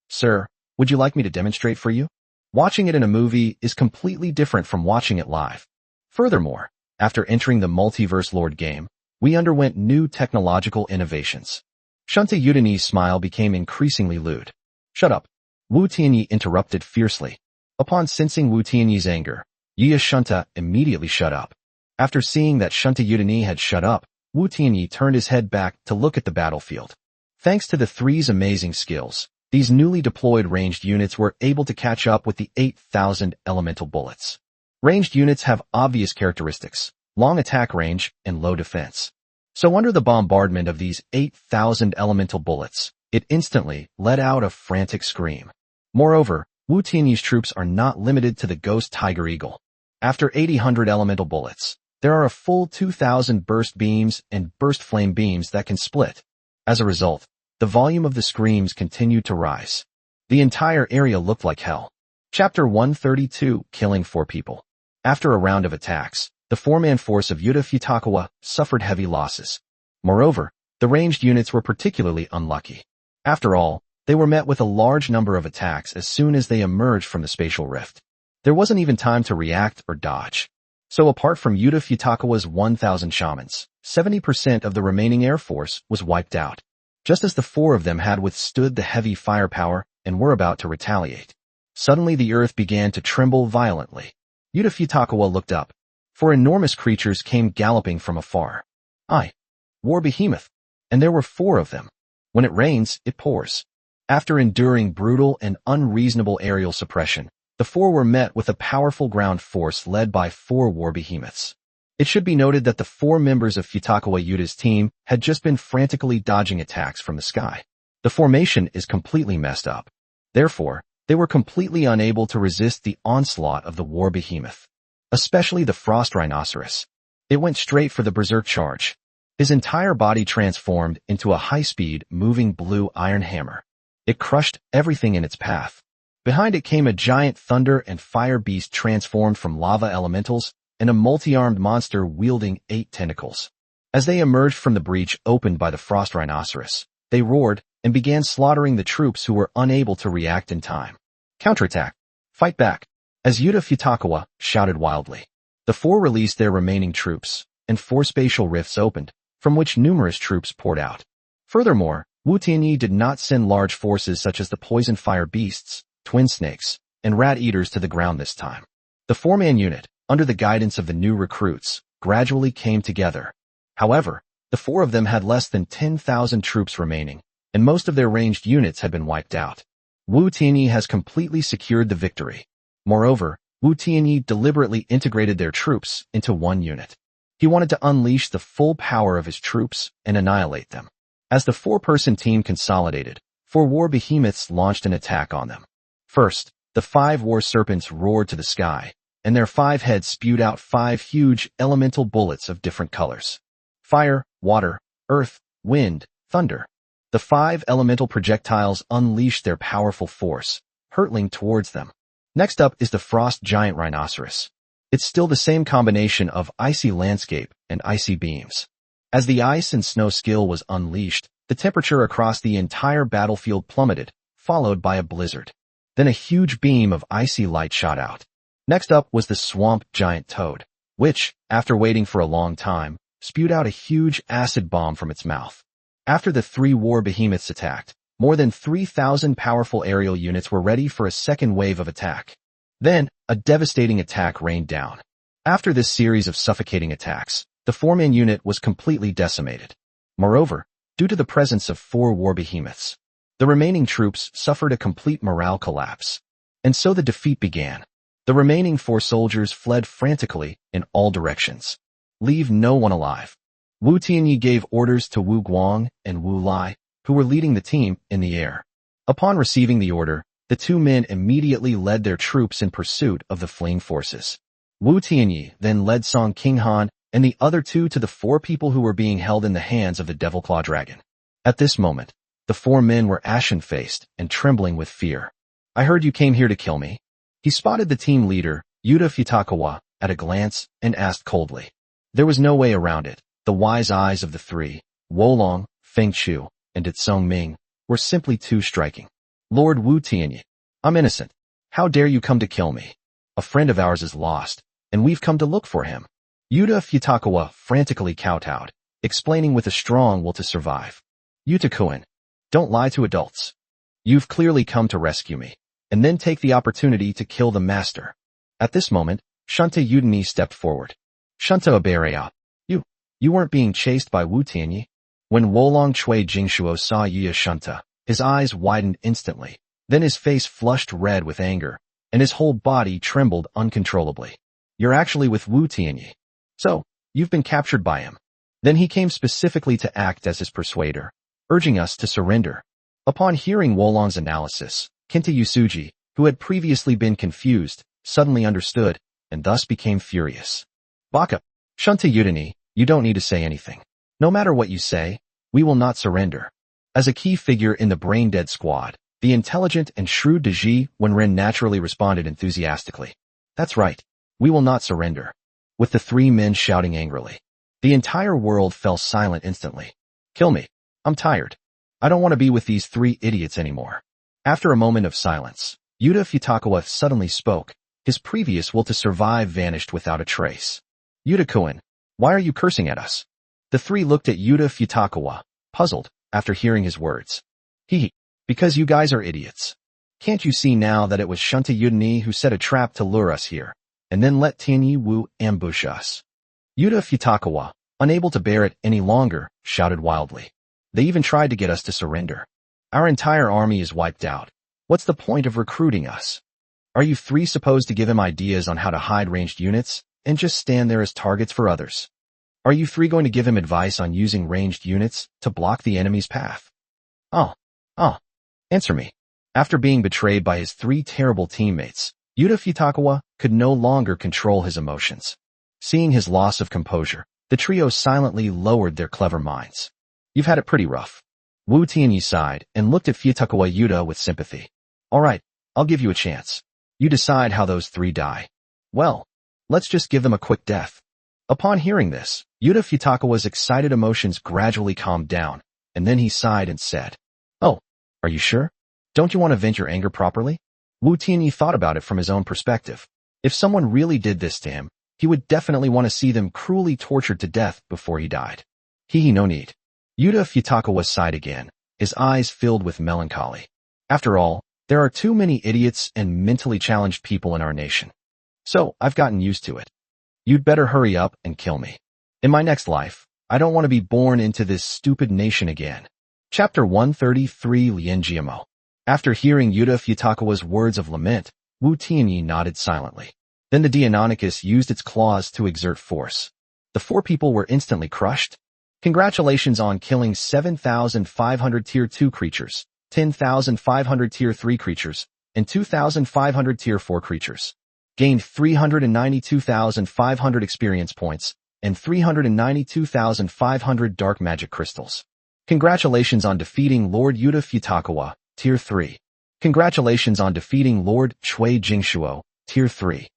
Speaker 1: Sir, would you like me to demonstrate for you? Watching it in a movie is completely different from watching it live. Furthermore, after entering the Multiverse Lord game, we underwent new technological innovations. Shunta Yudani's smile became increasingly lewd. Shut up. Wu Tianyi interrupted fiercely. Upon sensing Wu Tianyi's anger, Yi Shunta immediately shut up. After seeing that Shunta Yutani had shut up, Wu Tianyi turned his head back to look at the battlefield. Thanks to the three's amazing skills, these newly deployed ranged units were able to catch up with the 8,000 elemental bullets. Ranged units have obvious characteristics: long attack range and low defense. So under the bombardment of these 8,000 elemental bullets, it instantly let out a frantic scream. Moreover, Wu Tianyi's troops are not limited to the Ghost Tiger Eagle. After 800 elemental bullets, there are a full 2,000 burst beams and burst flame beams that can split. As a result, the volume of the screams continued to rise. The entire area looked like hell. Chapter 132, Killing 4 People. After a round of attacks, the 4-man force of Yuta Futakawa suffered heavy losses. Moreover, the ranged units were particularly unlucky. After all, they were met with a large number of attacks as soon as they emerged from the spatial rift. There wasn't even time to react or dodge. So apart from Yuta Futakawa's 1,000 shamans, 70% of the remaining air force was wiped out. Just as the 4 of them had withstood the heavy firepower and were about to retaliate. Suddenly the earth began to tremble violently. Yuta Futakawa looked up. 4 enormous creatures came galloping from afar. War behemoth. And there were 4 of them. When it rains, it pours. After enduring brutal and unreasonable aerial suppression, the 4 were met with a powerful ground force led by 4 war behemoths. It should be noted that the 4 members of Futakawa Yuta's team had just been frantically dodging attacks from the sky. The formation is completely messed up. Therefore, they were completely unable to resist the onslaught of the war behemoth. Especially the frost rhinoceros. It went straight for the berserk charge. His entire body transformed into a high-speed, moving blue iron hammer. It crushed everything in its path. Behind it came a giant thunder and fire beast transformed from lava elementals and a multi-armed monster wielding 8 tentacles. As they emerged from the breach opened by the frost rhinoceros, they roared and began slaughtering the troops who were unable to react in time. Counterattack! Fight back! As Yuta Futakawa shouted wildly. The 4 released their remaining troops, and 4 spatial rifts opened, from which numerous troops poured out. Furthermore, Wu Tianyi did not send large forces such as the poison fire beasts, twin snakes, and rat eaters to the ground this time. The 4-man unit, under the guidance of the new recruits, gradually came together. However, the 4 of them had less than 10,000 troops remaining, and most of their ranged units had been wiped out. Wu Tianyi has completely secured the victory. Moreover, Wu Tianyi deliberately integrated their troops into one unit. He wanted to unleash the full power of his troops and annihilate them. As the 4-person team consolidated, 4 war behemoths launched an attack on them. First, the 5 war serpents roared to the sky, and their 5 heads spewed out 5 huge elemental bullets of different colors. Fire, water, earth, wind, thunder. The 5 elemental projectiles unleashed their powerful force, hurtling towards them. Next up is the frost giant rhinoceros. It's still the same combination of icy landscape and icy beams. As the ice and snow skill was unleashed, the temperature across the entire battlefield plummeted, followed by a blizzard. Then a huge beam of icy light shot out. Next up was the swamp giant toad, which, after waiting for a long time, spewed out a huge acid bomb from its mouth. After the 3 war behemoths attacked, more than 3,000 powerful aerial units were ready for a second wave of attack. Then, a devastating attack rained down. After this series of suffocating attacks, the 4-man unit was completely decimated. Moreover, due to the presence of 4 war behemoths, the remaining troops suffered a complete morale collapse. And so the defeat began. The remaining 4 soldiers fled frantically in all directions. Leave no one alive. Wu Tianyi gave orders to Wu Guang and Wu Lai, who were leading the team, in the air. Upon receiving the order, the 2 men immediately led their troops in pursuit of the fleeing forces. Wu Tianyi then led Song Qinghan and the other 2 to the 4 people who were being held in the hands of the Devil Claw Dragon. At this moment, the 4 men were ashen-faced and trembling with fear. I heard you came here to kill me. He spotted the team leader, Yuta Futakawa, at a glance and asked coldly. There was no way around it. The wise eyes of the 3, Wolong, Feng Chu, and Itsong Ming, were simply too striking. Lord Wu Tianyi, I'm innocent. How dare you come to kill me? A friend of ours is lost, and we've come to look for him. Yuta Futakawa frantically kowtowed, explaining with a strong will to survive. Yuta-kun, don't lie to adults. You've clearly come to rescue me, and then take the opportunity to kill the master. At this moment, Shunta Udini stepped forward. Shunta Aberea. You weren't being chased by Wu Tianyi? When Wolong Chui Jingshuo saw Yuya Shunta, his eyes widened instantly. Then his face flushed red with anger, and his whole body trembled uncontrollably. You're actually with Wu Tianyi. So, you've been captured by him. Then he came specifically to act as his persuader, urging us to surrender. Upon hearing Wolong's analysis, Kenta Yusuji, who had previously been confused, suddenly understood, and thus became furious. Baka, Shunta Udini, you don't need to say anything. No matter what you say, we will not surrender. As a key figure in the brain-dead squad, the intelligent and shrewd Deji Wenren naturally responded enthusiastically. That's right. We will not surrender. With the three men shouting angrily. The entire world fell silent instantly. Kill me. I'm tired. I don't want to be with these three idiots anymore. After a moment of silence, Yuta Futakawa suddenly spoke. His previous will to survive vanished without a trace. Yuta-kun, why are you cursing at us? The three looked at Yuta Futakawa, puzzled, after hearing his words. Because you guys are idiots. Can't you see now that it was Shunta Udini who set a trap to lure us here, and then let Tianyi Wu ambush us? Yuta Futakawa, unable to bear it any longer, shouted wildly. They even tried to get us to surrender. Our entire army is wiped out. What's the point of recruiting us? Are you three supposed to give him ideas on how to hide ranged units, and just stand there as targets for others? Are you three going to give him advice on using ranged units to block the enemy's path? Answer me. After being betrayed by his three terrible teammates, Yuta Futakawa could no longer control his emotions. Seeing his loss of composure, the trio silently lowered their clever minds. You've had it pretty rough. Wu Tianyi sighed and looked at Futakawa Yuta with sympathy. All right, I'll give you a chance. You decide how those three die. Well, let's just give them a quick death. Upon hearing this, Yuta Futakawa's excited emotions gradually calmed down, and then he sighed and said, Oh, are you sure? Don't you want to vent your anger properly? Wu Tianyi thought about it from his own perspective. If someone really did this to him, he would definitely want to see them cruelly tortured to death before he died. No need. Yuta Futakawa sighed again, his eyes filled with melancholy. After all, there are too many idiots and mentally challenged people in our nation. So, I've gotten used to it. You'd better hurry up and kill me. In my next life, I don't want to be born into this stupid nation again. Chapter 133 Lianjiamo. After hearing Yuta Futakawa's words of lament, Wu Tianyi nodded silently. Then the Deinonychus used its claws to exert force. The four people were instantly crushed. Congratulations on killing 7,500 Tier 2 creatures, 10,500 Tier 3 creatures, and 2,500 Tier 4 creatures. Gained 392,500 experience points, and 392,500 dark magic crystals. Congratulations on defeating Lord Yuta Futakawa, Tier 3. Congratulations on defeating Lord Chui Jingshuo, Tier 3.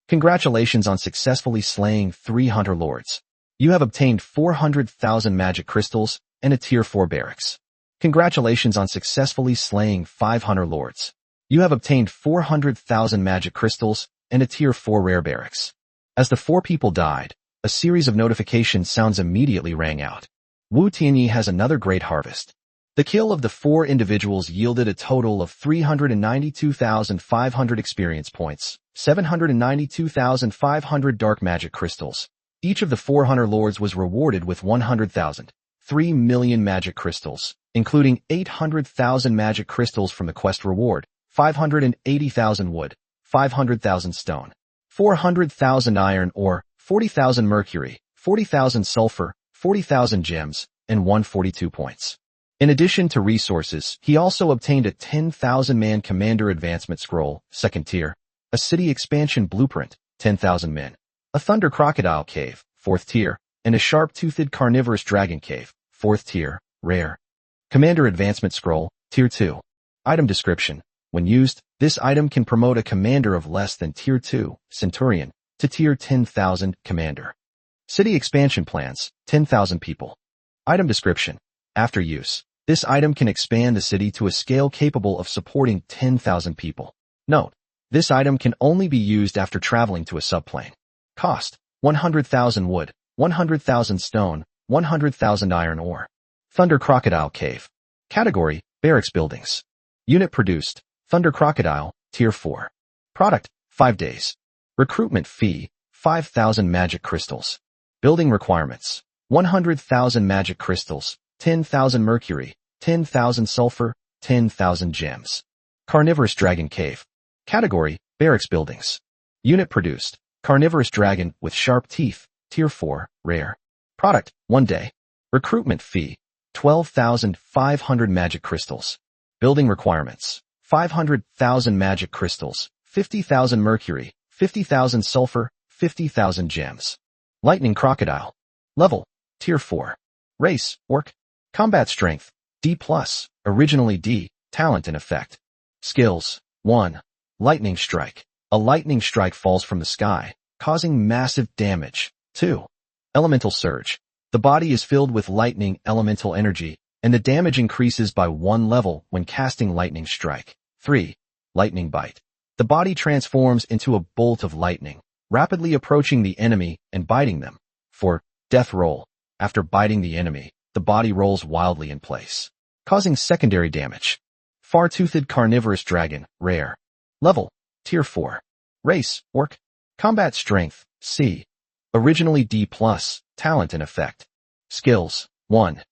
Speaker 1: Congratulations on successfully slaying 3 Hunter Lords. You have obtained 400,000 magic crystals and a Tier 4 barracks. Congratulations on successfully slaying 5 Hunter Lords. You have obtained 400,000 magic crystals and a Tier 4 rare barracks. As the four people died, a series of notification sounds immediately rang out. Wu Tianyi has another great harvest. The kill of the four individuals yielded a total of 392,500 experience points, 792,500 dark magic crystals. Each of the 4 Hunter Lords was rewarded with 100,000, 3 million magic crystals, including 800,000 magic crystals from the quest reward, 580,000 wood, 500,000 stone, 400,000 iron ore, 40,000 mercury, 40,000 sulfur, 40,000 gems, and 142 points. In addition to resources, he also obtained a 10,000-man commander advancement scroll, 2nd tier, a city expansion blueprint, 10,000 men, a thunder crocodile cave, 4th tier, and a sharp-toothed carnivorous dragon cave, 4th tier, rare. Commander advancement scroll, Tier 2. Item description. When used, this item can promote a commander of less than Tier 2, Centurion, to Tier 10,000, Commander. City expansion plans, 10,000 people. Item description. After use, this item can expand the city to a scale capable of supporting 10,000 people. Note, this item can only be used after traveling to a subplane. Cost, 100,000 wood, 100,000 stone, 100,000 iron ore. Thunder Crocodile Cave. Category, Barracks Buildings. Unit produced, Thunder Crocodile, Tier 4. Product, 5 days. Recruitment fee, 5,000 magic crystals. Building requirements, 100,000 magic crystals, 10,000 mercury, 10,000 sulfur, 10,000 gems. Carnivorous Dragon Cave. Category, Barracks Buildings. Unit produced, Carnivorous Dragon with Sharp Teeth, Tier 4, Rare. Product, 1 day. Recruitment fee, 12,500 magic crystals. Building requirements, 500,000 magic crystals, 50,000 mercury, 50,000 sulfur, 50,000 gems. Lightning Crocodile. Level, Tier 4. Race, Orc. Combat Strength, D+, originally D, Talent and Effect. Skills, 1. Lightning Strike. A lightning strike falls from the sky, causing massive damage. 2. Elemental Surge. The body is filled with lightning elemental energy, and the damage increases by 1 level when casting Lightning Strike. 3. Lightning Bite. The body transforms into a bolt of lightning, rapidly approaching the enemy and biting them. 4. Death Roll. After biting the enemy, the body rolls wildly in place, causing secondary damage. Far-Toothed Carnivorous Dragon, Rare. Level, Tier 4. Race, Orc. Combat Strength, C. Originally D+, Talent and Effect. Skills, 1.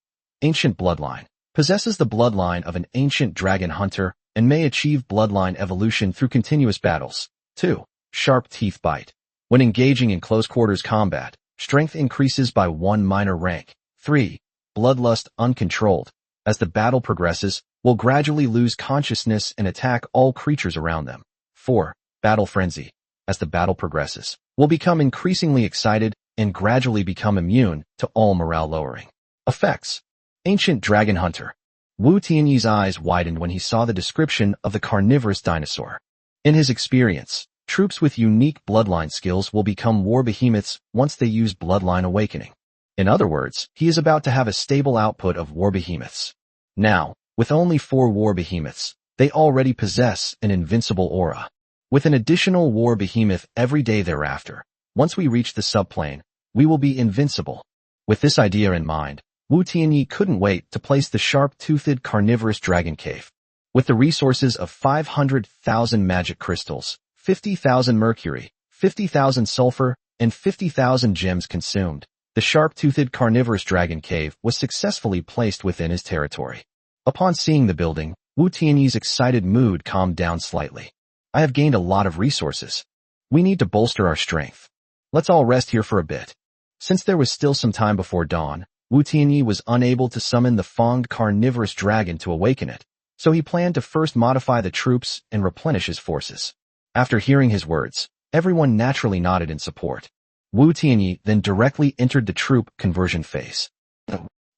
Speaker 1: Ancient Bloodline. Possesses the bloodline of an ancient dragon hunter and may achieve bloodline evolution through continuous battles. 2. Sharp Teeth Bite. When engaging in close quarters combat, strength increases by 1 minor rank. 3. Bloodlust Uncontrolled. As the battle progresses, will gradually lose consciousness and attack all creatures around them. 4. Battle Frenzy. As the battle progresses, will become increasingly excited and gradually become immune to all morale-lowering effects. Ancient Dragon Hunter. Wu Tianyi's eyes widened when he saw the description of the carnivorous dinosaur. In his experience, troops with unique bloodline skills will become war behemoths once they use Bloodline Awakening. In other words, he is about to have a stable output of war behemoths. Now, with only 4 war behemoths, they already possess an invincible aura. With an additional war behemoth every day thereafter, once we reach the subplane, we will be invincible. With this idea in mind, Wu Tianyi couldn't wait to place the Sharp-Toothed Carnivorous Dragon Cave. With the resources of 500,000 magic crystals, 50,000 mercury, 50,000 sulfur, and 50,000 gems consumed, the Sharp-Toothed Carnivorous Dragon Cave was successfully placed within his territory. Upon seeing the building, Wu Tianyi's excited mood calmed down slightly. I have gained a lot of resources. We need to bolster our strength. Let's all rest here for a bit. Since there was still some time before dawn, Wu Tianyi was unable to summon the fanged carnivorous dragon to awaken it, so he planned to first modify the troops and replenish his forces. After hearing his words, everyone naturally nodded in support. Wu Tianyi then directly entered the troop conversion phase.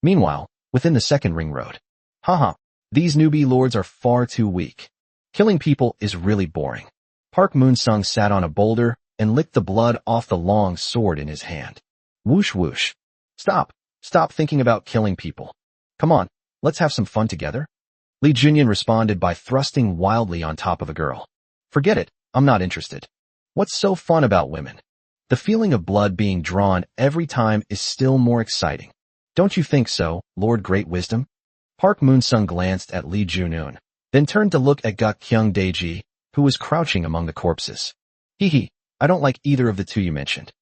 Speaker 1: Meanwhile, within the second ring road. Haha, these newbie lords are far too weak. Killing people is really boring. Park Moonsung sat on a boulder and licked the blood off the long sword in his hand. Whoosh whoosh. Stop thinking about killing people. Come on, let's have some fun together. Li Junyan responded by thrusting wildly on top of a girl. Forget it, I'm not interested. What's so fun about women? The feeling of blood being drawn every time is still more exciting. Don't you think so, Lord Great Wisdom? Park Moonsung glanced at Li Junun, then turned to look at Guk Kyung Daeji, who was crouching among the corpses. Hee, I don't like either of the two you mentioned.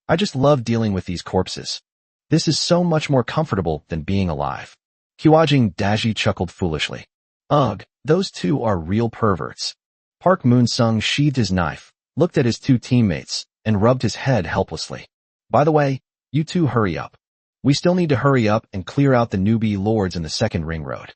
Speaker 1: I just love dealing with these corpses. This is so much more comfortable than being alive. Hwajing Daji chuckled foolishly. Ugh, those two are real perverts. Park Moonsung sheathed his knife, looked at his two teammates, and rubbed his head helplessly. By the way, you two hurry up. We still need to hurry up and clear out the newbie lords in the second ring road.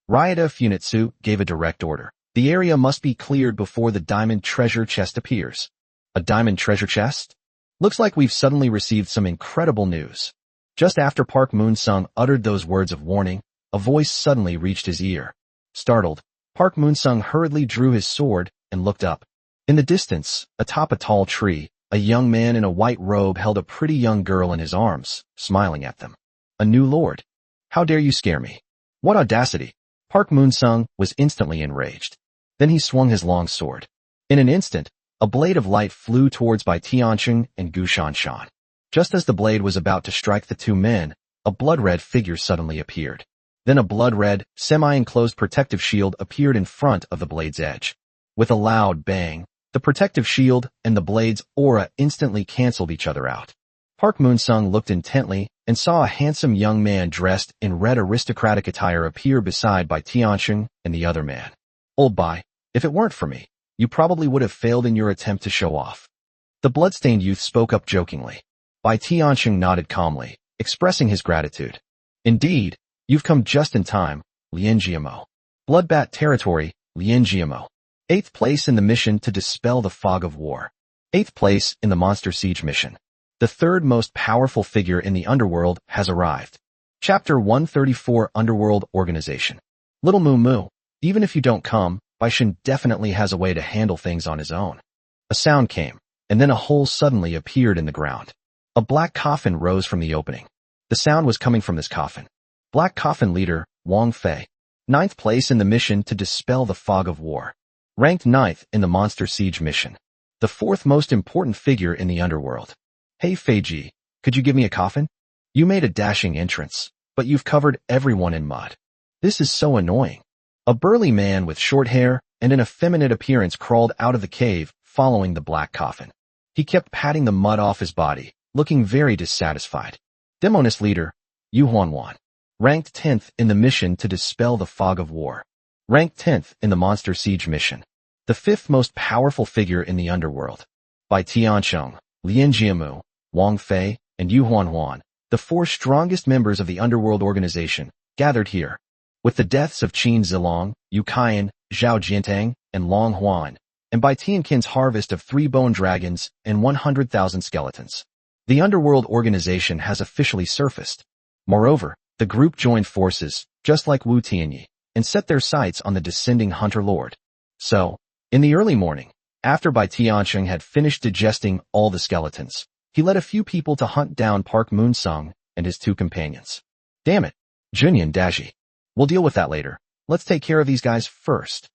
Speaker 1: Ryota Funitsu gave a direct order. The area must be cleared before the diamond treasure chest appears. A diamond treasure chest? Looks like we've suddenly received some incredible news. Just after Park Moonsung uttered those words of warning, a voice suddenly reached his ear. Startled, Park Moonsung hurriedly drew his sword and looked up. In the distance, atop a tall tree, a young man in a white robe held a pretty young girl in his arms, smiling at them. A new lord. How dare you scare me? What audacity! Park Moonsung was instantly enraged. Then he swung his long sword. In an instant, a blade of light flew towards Bai Tiancheng and Gu Shanshan. Just as the blade was about to strike the two men, a blood-red figure suddenly appeared. Then a blood-red, semi-enclosed protective shield appeared in front of the blade's edge. With a loud bang, the protective shield and the blade's aura instantly canceled each other out. Park Moon-sung looked intently and saw a handsome young man dressed in red aristocratic attire appear beside Bai Tianxing and the other man. Old Bai, if it weren't for me, you probably would have failed in your attempt to show off. The bloodstained youth spoke up jokingly. Bai Tianxing nodded calmly, expressing his gratitude. Indeed, you've come just in time, Lien Jiamo. Bloodbat territory, Lien Jiamo. 8th place in the mission to dispel the fog of war. 8th place in the monster siege mission. The third most powerful figure in the underworld has arrived. Chapter 134 Underworld Organization. Little Moo Moo, even if you don't come, Baishin definitely has a way to handle things on his own. A sound came, and then a hole suddenly appeared in the ground. A black coffin rose from the opening. The sound was coming from this coffin. Black Coffin Leader, Wang Fei. 9th place in the mission to dispel the fog of war. Ranked 9th in the Monster Siege mission. The 4th most important figure in the underworld. Hey Feiji, could you give me a coffin? You made a dashing entrance, but you've covered everyone in mud. This is so annoying. A burly man with short hair and an effeminate appearance crawled out of the cave, following the black coffin. He kept patting the mud off his body, looking very dissatisfied. Demonist Leader, Yu Huanwan. Ranked 10th in the mission to dispel the fog of war. Ranked 10th in the Monster Siege mission. The 5th most powerful figure in the underworld. Bai Tianxing, Lien Jiamu, Wang Fei, and Yu Huanhuan, the 4 strongest members of the underworld organization, gathered here. With the deaths of Qin Zilong, Yu Kaiyan, Zhao Jiantang, and Long Huan, and Bai Tianqin's harvest of 3 bone dragons and 100,000 skeletons. The underworld organization has officially surfaced. Moreover, the group joined forces, just like Wu Tianyi, and set their sights on the descending Hunter Lord. So, in the early morning, after Bai Tianxing had finished digesting all the skeletons, he led a few people to hunt down Park Moon-sung and his 2 companions. Damn it, Junyan Daji. We'll deal with that later. Let's take care of these guys first.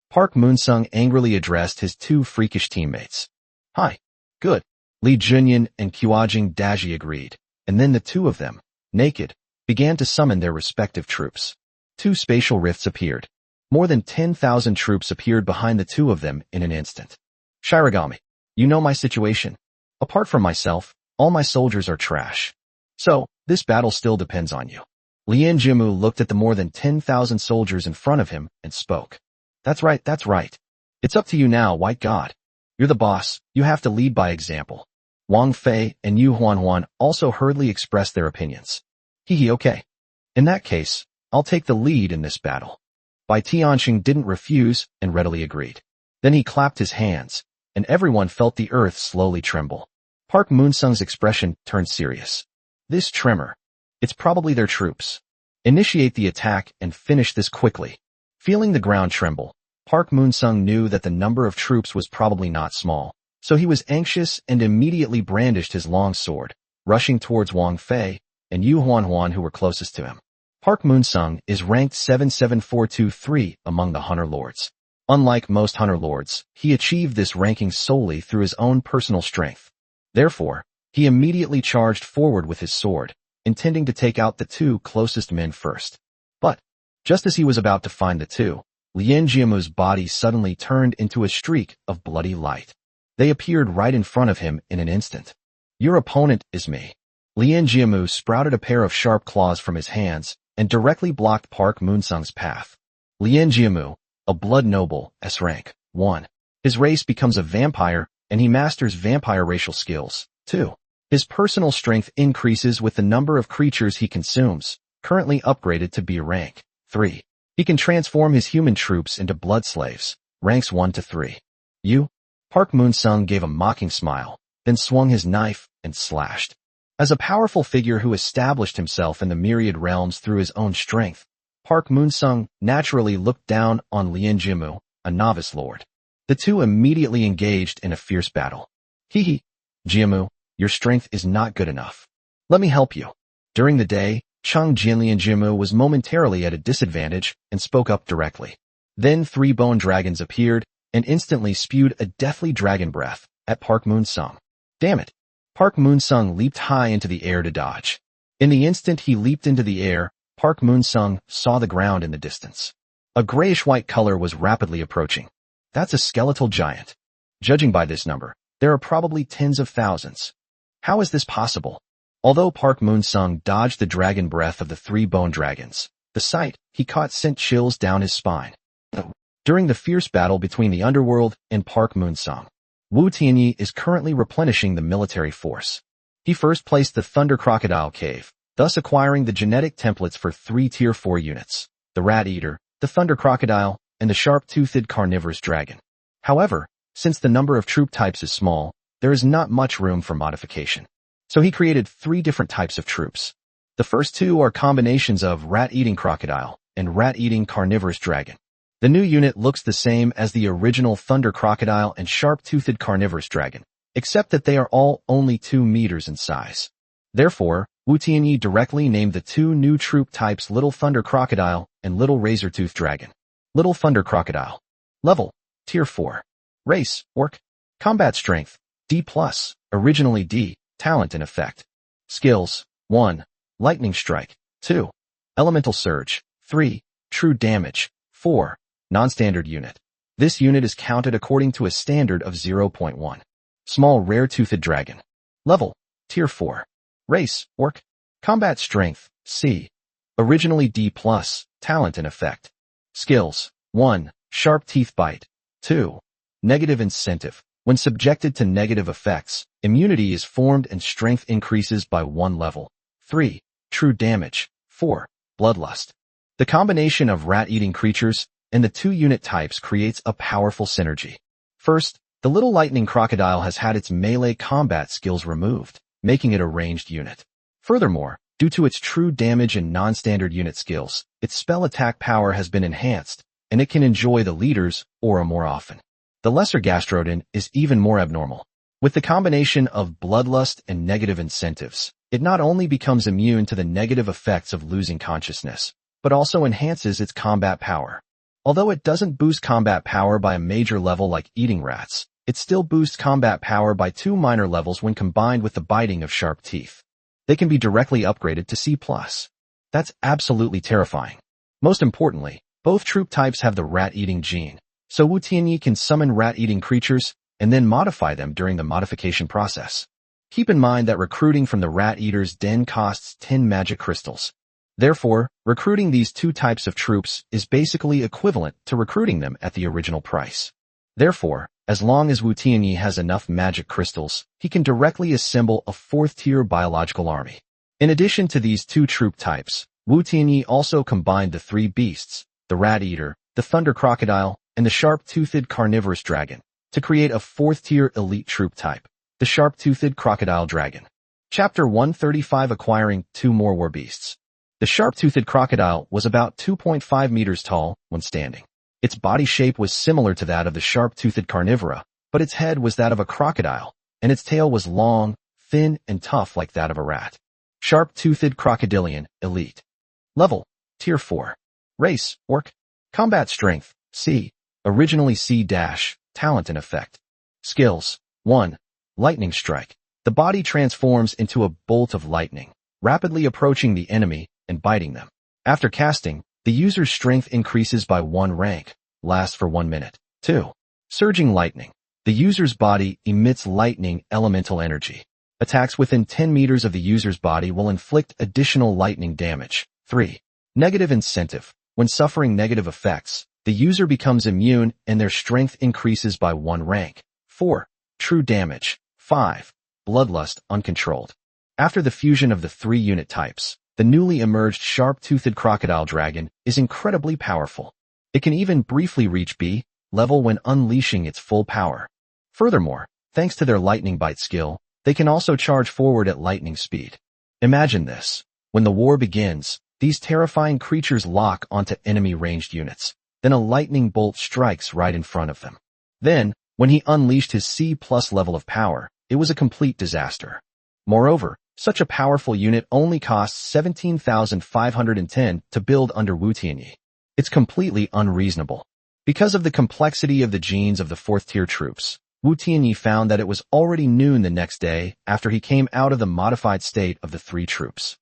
Speaker 1: Park Moon-sung angrily addressed his 2 freakish teammates. Hi. Good. Li Junyan and Qiajing Daji agreed, and then the 2 of them, naked, began to summon their respective troops. 2 spatial rifts appeared. More than 10,000 troops appeared behind the 2 of them in an instant. Shiragami, you know my situation. Apart from myself, all my soldiers are trash. So, this battle still depends on you. Lien Jimu looked at the more than 10,000 soldiers in front of him and spoke. That's right, that's right. It's up to you now, White God. You're the boss, you have to lead by example. Wang Fei and Yu Huanhuan also hurriedly expressed their opinions. Okay. In that case, I'll take the lead in this battle. Bai Tianxing didn't refuse and readily agreed. Then he clapped his hands, and everyone felt the earth slowly tremble. Park Moon-sung's expression turned serious. This tremor. It's probably their troops. Initiate the attack and finish this quickly. Feeling the ground tremble, Park Moon-sung knew that the number of troops was probably not small, so he was anxious and immediately brandished his long sword, rushing towards Wang Fei and Yu Huanhuan who were closest to him. Park Moon-sung is ranked 77423 among the Hunter Lords. Unlike most Hunter Lords, he achieved this ranking solely through his own personal strength. Therefore, he immediately charged forward with his sword, intending to take out the 2 closest men first. But, just as he was about to find the 2, Lien Jiamu's body suddenly turned into a streak of bloody light. They appeared right in front of him in an instant. Your opponent is me. Lien Jiamu sprouted a pair of sharp claws from his hands and directly blocked Park Moon-sung's path. Lien Jiamu, a blood noble, S rank, 1. His race becomes a vampire, and he masters vampire racial skills, 2. His personal strength increases with the number of creatures he consumes, currently upgraded to B rank, 3. He can transform his human troops into blood slaves, ranks 1 to 3. You? Park Moon-sung gave a mocking smile, then swung his knife and slashed. As a powerful figure who established himself in the myriad realms through his own strength, Park Moon-sung naturally looked down on Lien Jimu, a novice lord. The 2 immediately engaged in a fierce battle. Jimu, your strength is not good enough. Let me help you. During the day, Chang Jinlian Jimu was momentarily at a disadvantage and spoke up directly. Then 3 bone dragons appeared and instantly spewed a deathly dragon breath at Park Moon-sung. Damn it! Park Moon-sung leaped high into the air to dodge. In the instant he leaped into the air, Park Moon-sung saw the ground in the distance. A grayish-white color was rapidly approaching. That's a skeletal giant. Judging by this number, there are probably tens of thousands. How is this possible? Although Park Moon-sung dodged the dragon breath of the three bone dragons, the sight he caught sent chills down his spine. During the fierce battle between the underworld and Park Moon-sung, Wu Tianyi is currently replenishing the military force. He first placed the Thunder Crocodile Cave, thus acquiring the genetic templates for 3 Tier 4 units, the Rat Eater, the Thunder Crocodile, and the Sharp-Toothed Carnivorous Dragon. However, since the number of troop types is small, there is not much room for modification. So he created 3 different types of troops. The first 2 are combinations of Rat-Eating Crocodile and Rat-Eating Carnivorous Dragon. The new unit looks the same as the original Thunder Crocodile and Sharp-Toothed Carnivorous Dragon, except that they are all only 2 meters in size. Therefore, Wu Tianyi directly named the 2 new troop types Little Thunder Crocodile and Little Razor-Tooth Dragon. Little Thunder Crocodile. Level, Tier 4. Race, Orc. Combat Strength, D+, originally D, Talent and Effect. Skills, 1. Lightning Strike, 2. Elemental Surge, 3. True Damage, 4. Non-standard unit. This unit is counted according to a standard of 0.1. Small Rare-Toothed Dragon. Level, Tier 4. Race, Orc. Combat Strength, C. Originally D+, Talent and Effect. Skills, 1. Sharp Teeth Bite, 2. Negative Incentive. When subjected to negative effects, immunity is formed and strength increases by 1 level. 3. True Damage, 4. Bloodlust. The combination of rat-eating creatures and the 2 unit types creates a powerful synergy. First, the Little Lightning Crocodile has had its melee combat skills removed, making it a ranged unit. Furthermore, due to its true damage and non-standard unit skills, its spell attack power has been enhanced, and it can enjoy the leader's aura more often. The Lesser Gastrodon is even more abnormal. With the combination of bloodlust and negative incentives, it not only becomes immune to the negative effects of losing consciousness, but also enhances its combat power. Although it doesn't boost combat power by a major level like eating rats, it still boosts combat power by 2 minor levels when combined with the biting of sharp teeth. They can be directly upgraded to C+. That's absolutely terrifying. Most importantly, both troop types have the rat-eating gene, so Wu Tianyi can summon rat-eating creatures and then modify them during the modification process. Keep in mind that recruiting from the rat-eater's den costs 10 magic crystals. Therefore, recruiting these 2 types of troops is basically equivalent to recruiting them at the original price. Therefore, as long as Wu Tianyi has enough magic crystals, he can directly assemble a 4th-tier biological army. In addition to these 2 troop types, Wu Tianyi also combined the 3 beasts, the rat-eater, the thunder crocodile, and the sharp-toothed carnivorous dragon, to create a 4th-tier elite troop type, the sharp-toothed crocodile dragon. Chapter 135 Acquiring 2 more war beasts. The sharp-toothed crocodile was about 2.5 meters tall when standing. Its body shape was similar to that of the sharp-toothed carnivora, but its head was that of a crocodile, and its tail was long, thin, and tough like that of a rat. Sharp-toothed crocodilian, elite. Level, Tier 4. Race, Orc. Combat Strength, C. Originally C-, Talent and Effect. Skills, 1. Lightning Strike. The body transforms into a bolt of lightning, rapidly approaching the enemy and biting them. After casting, the user's strength increases by 1 rank, lasts for 1 minute. 2. Surging Lightning. The user's body emits lightning elemental energy. Attacks within 10 meters of the user's body will inflict additional lightning damage. 3. Negative Incentive. When suffering negative effects, the user becomes immune and their strength increases by 1 rank. 4. True Damage. 5. Bloodlust Uncontrolled. After the fusion of the 3 unit types, the newly emerged sharp-toothed crocodile dragon is incredibly powerful. It can even briefly reach B level when unleashing its full power. Furthermore, thanks to their lightning bite skill, they can also charge forward at lightning speed. Imagine this. When the war begins, these terrifying creatures lock onto enemy ranged units. Then a lightning bolt strikes right in front of them. Then, when he unleashed his C+ level of power, it was a complete disaster. Moreover, such a powerful unit only costs 17,510 to build under Wu Tianyi. It's completely unreasonable. Because of the complexity of the genes of the 4th-tier troops, Wu Tianyi found that it was already noon the next day after he came out of the modified state of the 3 troops.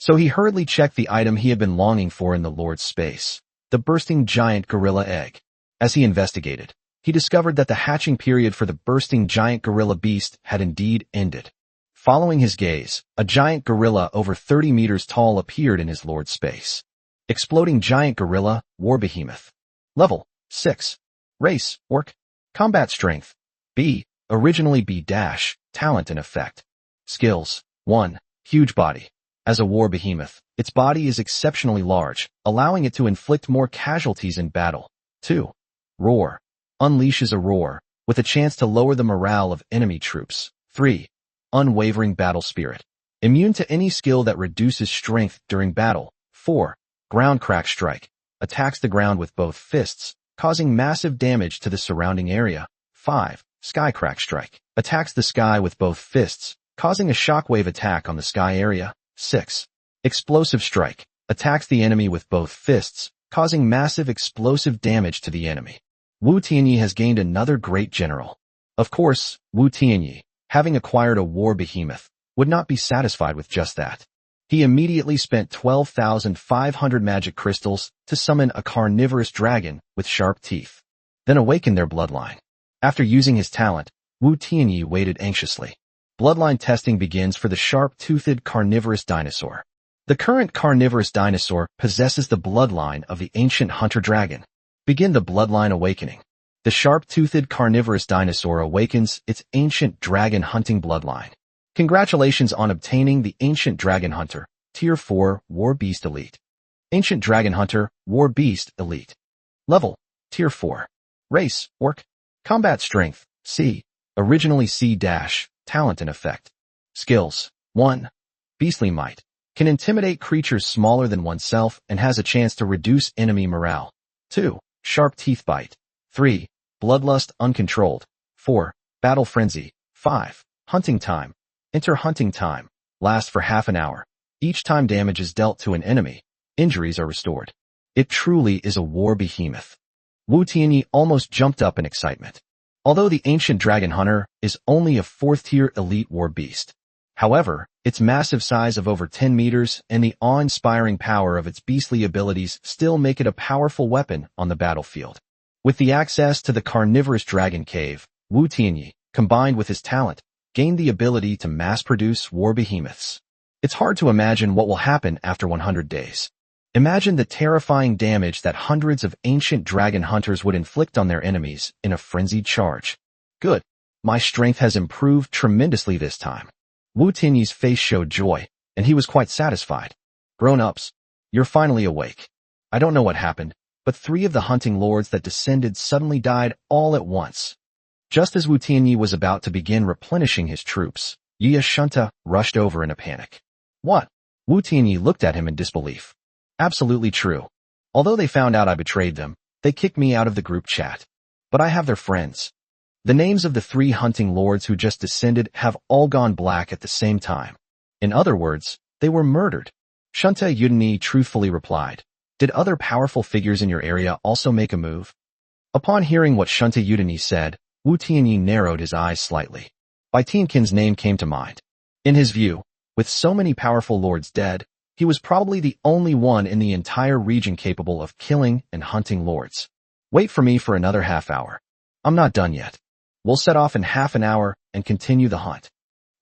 Speaker 1: So he hurriedly checked the item he had been longing for in the Lord's space, the bursting giant gorilla egg. As he investigated, he discovered that the hatching period for the bursting giant gorilla beast had indeed ended. Following his gaze, a giant gorilla over 30 meters tall appeared in his Lord's space. Exploding giant gorilla, war behemoth. Level 6. Race, orc. Combat strength, B. Originally B-, talent and effect. Skills, 1. Huge body. As a war behemoth, its body is exceptionally large, allowing it to inflict more casualties in battle. 2. Roar. Unleashes a roar, with a chance to lower the morale of enemy troops. 3. Unwavering battle spirit. Immune to any skill that reduces strength during battle. 4. Ground crack strike. Attacks the ground with both fists, causing massive damage to the surrounding area. 5. Sky crack strike. Attacks the sky with both fists, causing a shockwave attack on the sky area. 6. Explosive strike. Attacks the enemy with both fists, causing massive explosive damage to the enemy. Wu Tianyi has gained another great general. Of course, Wu Tianyi, having acquired a war behemoth, would not be satisfied with just that. He immediately spent 12,500 magic crystals to summon a carnivorous dragon with sharp teeth, then awaken their bloodline. After using his talent, Wu Tianyi waited anxiously. Bloodline testing begins for the sharp-toothed carnivorous dinosaur. The current carnivorous dinosaur possesses the bloodline of the ancient hunter dragon. Begin the bloodline awakening. The sharp-toothed carnivorous dinosaur awakens its ancient dragon hunting bloodline. Congratulations on obtaining the Ancient Dragon Hunter, Tier 4, War Beast Elite. Ancient Dragon Hunter, War Beast Elite. Level, Tier 4. Race, Orc. Combat Strength, C. Originally C-, talent and effect. Skills, 1. Beastly Might. Can intimidate creatures smaller than oneself and has a chance to reduce enemy morale. 2. Sharp Teeth Bite. 3. Bloodlust Uncontrolled. 4. Battle Frenzy. 5. Hunting Time. Enter hunting time. Lasts for half an hour. Each time damage is dealt to an enemy, injuries are restored. It truly is a war behemoth. Wu Tianyi almost jumped up in excitement. Although the Ancient Dragon Hunter is only a 4th-tier elite war beast. However, its massive size of over 10 meters and the awe-inspiring power of its beastly abilities still make it a powerful weapon on the battlefield. With the access to the carnivorous dragon cave, Wu Tianyi, combined with his talent, gained the ability to mass-produce war behemoths. It's hard to imagine what will happen after 100 days. Imagine the terrifying damage that hundreds of ancient dragon hunters would inflict on their enemies in a frenzied charge. Good. My strength has improved tremendously this time. Wu Tianyi's face showed joy, and he was quite satisfied. Grown-ups, you're finally awake. I don't know what happened, but 3 of the hunting lords that descended suddenly died all at once. Just as Wu Tianyi was about to begin replenishing his troops, Yi Shunta rushed over in a panic. What? Wu Tianyi looked at him in disbelief. Absolutely true. Although they found out I betrayed them, they kicked me out of the group chat. But I have their friends. The names of the 3 hunting lords who just descended have all gone black at the same time. In other words, they were murdered. Shunta Yudani truthfully replied. Did other powerful figures in your area also make a move? Upon hearing what Shunta Yudani said, Wu Tianyi narrowed his eyes slightly. Bai Tianqin's name came to mind. In his view, with so many powerful lords dead, he was probably the only one in the entire region capable of killing and hunting lords. Wait for me for another half hour. I'm not done yet. We'll set off in half an hour and continue the hunt.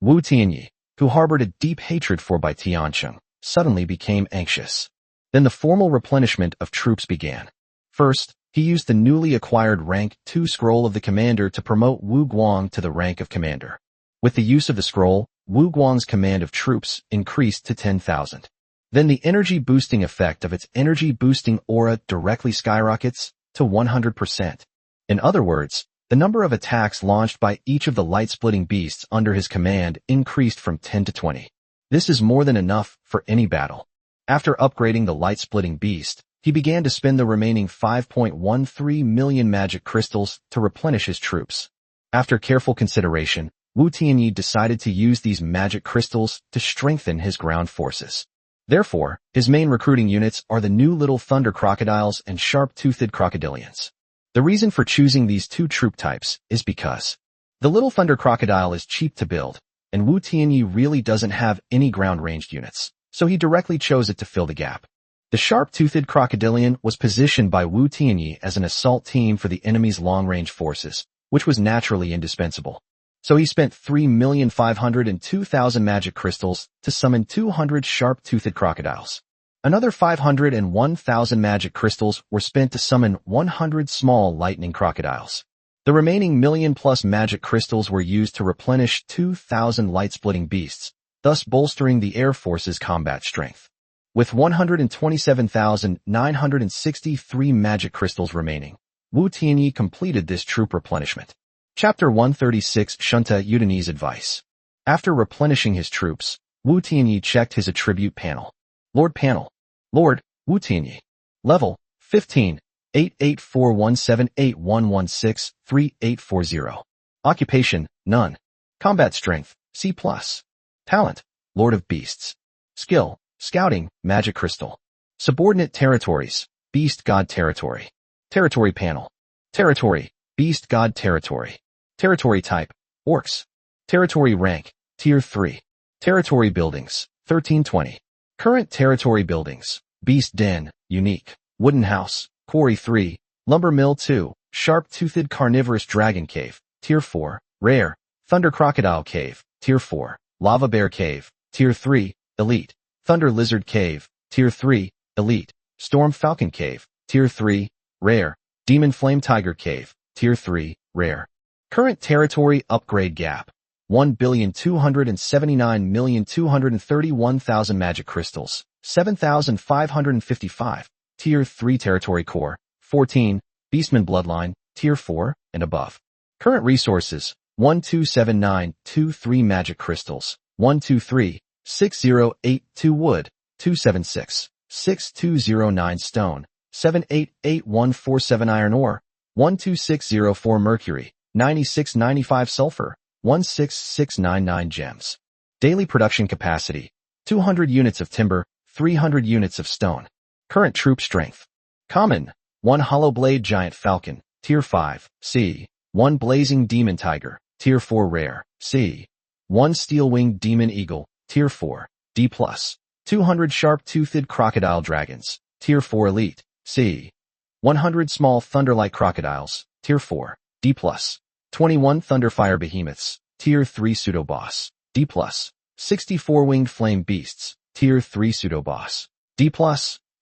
Speaker 1: Wu Tianyi, who harbored a deep hatred for Bai Tianqing, suddenly became anxious. Then the formal replenishment of troops began. First, he used the newly acquired rank 2 scroll of the commander to promote Wu Guang to the rank of commander. With the use of the scroll, Wu Guang's command of troops increased to 10,000. Then the energy-boosting effect of its energy-boosting aura directly skyrockets to 100%. In other words, the number of attacks launched by each of the light-splitting beasts under his command increased from 10 to 20. This is more than enough for any battle. After upgrading the light-splitting beast, he began to spend the remaining 5.13 million magic crystals to replenish his troops. After careful consideration, Wu Tianyi decided to use these magic crystals to strengthen his ground forces. Therefore, his main recruiting units are the new little thunder crocodiles and sharp-toothed crocodilians. The reason for choosing these 2 troop types is because the little thunder crocodile is cheap to build, and Wu Tianyi really doesn't have any ground-ranged units. so he directly chose it to fill the gap. The sharp-toothed crocodilian was positioned by Wu Tianyi as an assault team for the enemy's long-range forces, which was naturally indispensable. So he spent 3,502,000 magic crystals to summon 200 sharp-toothed crocodiles. Another 501,000 magic crystals were spent to summon 100 small lightning crocodiles. The remaining million-plus magic crystals were used to replenish 2,000 light-splitting beasts, thus bolstering the Air Force's combat strength. With 127,963 magic crystals remaining, Wu Tianyi completed this troop replenishment. Chapter 136 Shunta Udani's Advice. After replenishing his troops, Wu Tianyi checked his attribute panel. Lord Panel. Lord, Wu Tianyi. Level, 15, 88417811638840. Occupation, none. Combat strength, C+. Talent, Lord of Beasts. Skill, Scouting, Magic Crystal. Subordinate territories, Beast God Territory. Territory Panel. Territory, Beast God Territory. Territory Type, Orcs. Territory Rank, Tier 3. Territory Buildings, 1320. Current Territory Buildings, Beast Den, Unique. Wooden House, Quarry 3. Lumber Mill 2. Sharp-Toothed Carnivorous Dragon Cave, Tier 4. Rare. Thunder Crocodile Cave, Tier 4. Lava Bear Cave, Tier 3. Elite. Thunder Lizard Cave, Tier 3. Elite. Storm Falcon Cave, Tier 3. Rare. Demon Flame Tiger Cave, Tier 3. Rare. Current Territory Upgrade Gap, 1,279,231,000 Magic Crystals, 7,555, Tier 3 Territory Core, 14, Beastman Bloodline, Tier 4, and above. Current Resources, 127923 Magic Crystals, 1236082 Wood, 2766209 Stone, 788147 Iron Ore, 12604 Mercury, 9695 Sulfur, 16699 Gems. Daily Production Capacity, 200 units of timber, 300 units of stone. Current Troop Strength. Common, 1 Hollow Blade Giant Falcon, Tier 5, C. 1 Blazing Demon Tiger, Tier 4 Rare, C. 1 Steel-Winged Demon Eagle, Tier 4, D+. 200 Sharp-Toothed Crocodile Dragons, Tier 4 Elite, C. 100 Small Thunderlight Crocodiles, Tier 4, D+. 21 Thunderfire Behemoths, Tier 3 Pseudo-Boss, D+. 64 Winged Flame Beasts, Tier 3 Pseudo-Boss, D+.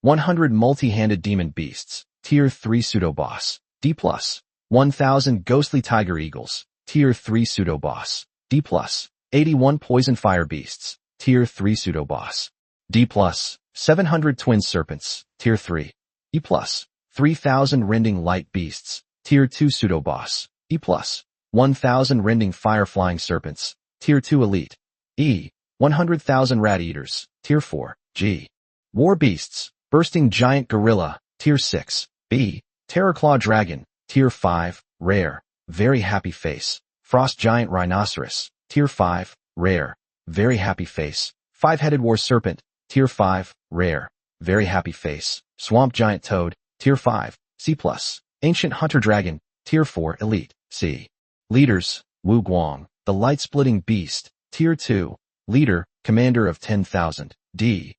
Speaker 1: 100 Multi-Handed Demon Beasts, Tier 3 Pseudo-Boss, D+. 1,000 Ghostly Tiger Eagles, Tier 3 Pseudo-Boss, D+. 81 Poison Fire Beasts, Tier 3 Pseudo-Boss, D+. 700 Twin Serpents, Tier 3, E+. 3,000 Rending Light Beasts, Tier 2 Pseudo-Boss, E+. 1,000 Rending Fire-Flying Serpents, Tier 2 Elite, E. 100,000 Rat Eaters, Tier 4, G. War Beasts, Bursting Giant Gorilla, Tier 6, B. Terrorclaw Dragon, Tier 5, Rare, Very Happy Face, Frost Giant Rhinoceros, Tier 5, Rare, Very Happy Face, Five-Headed War Serpent, Tier 5, Rare, Very Happy Face, Swamp Giant Toad, Tier 5, C+. Ancient Hunter Dragon, Tier 4 Elite, C. Leaders, Wu Guang, the Light-Splitting Beast, Tier 2, Leader, Commander of 10,000, D.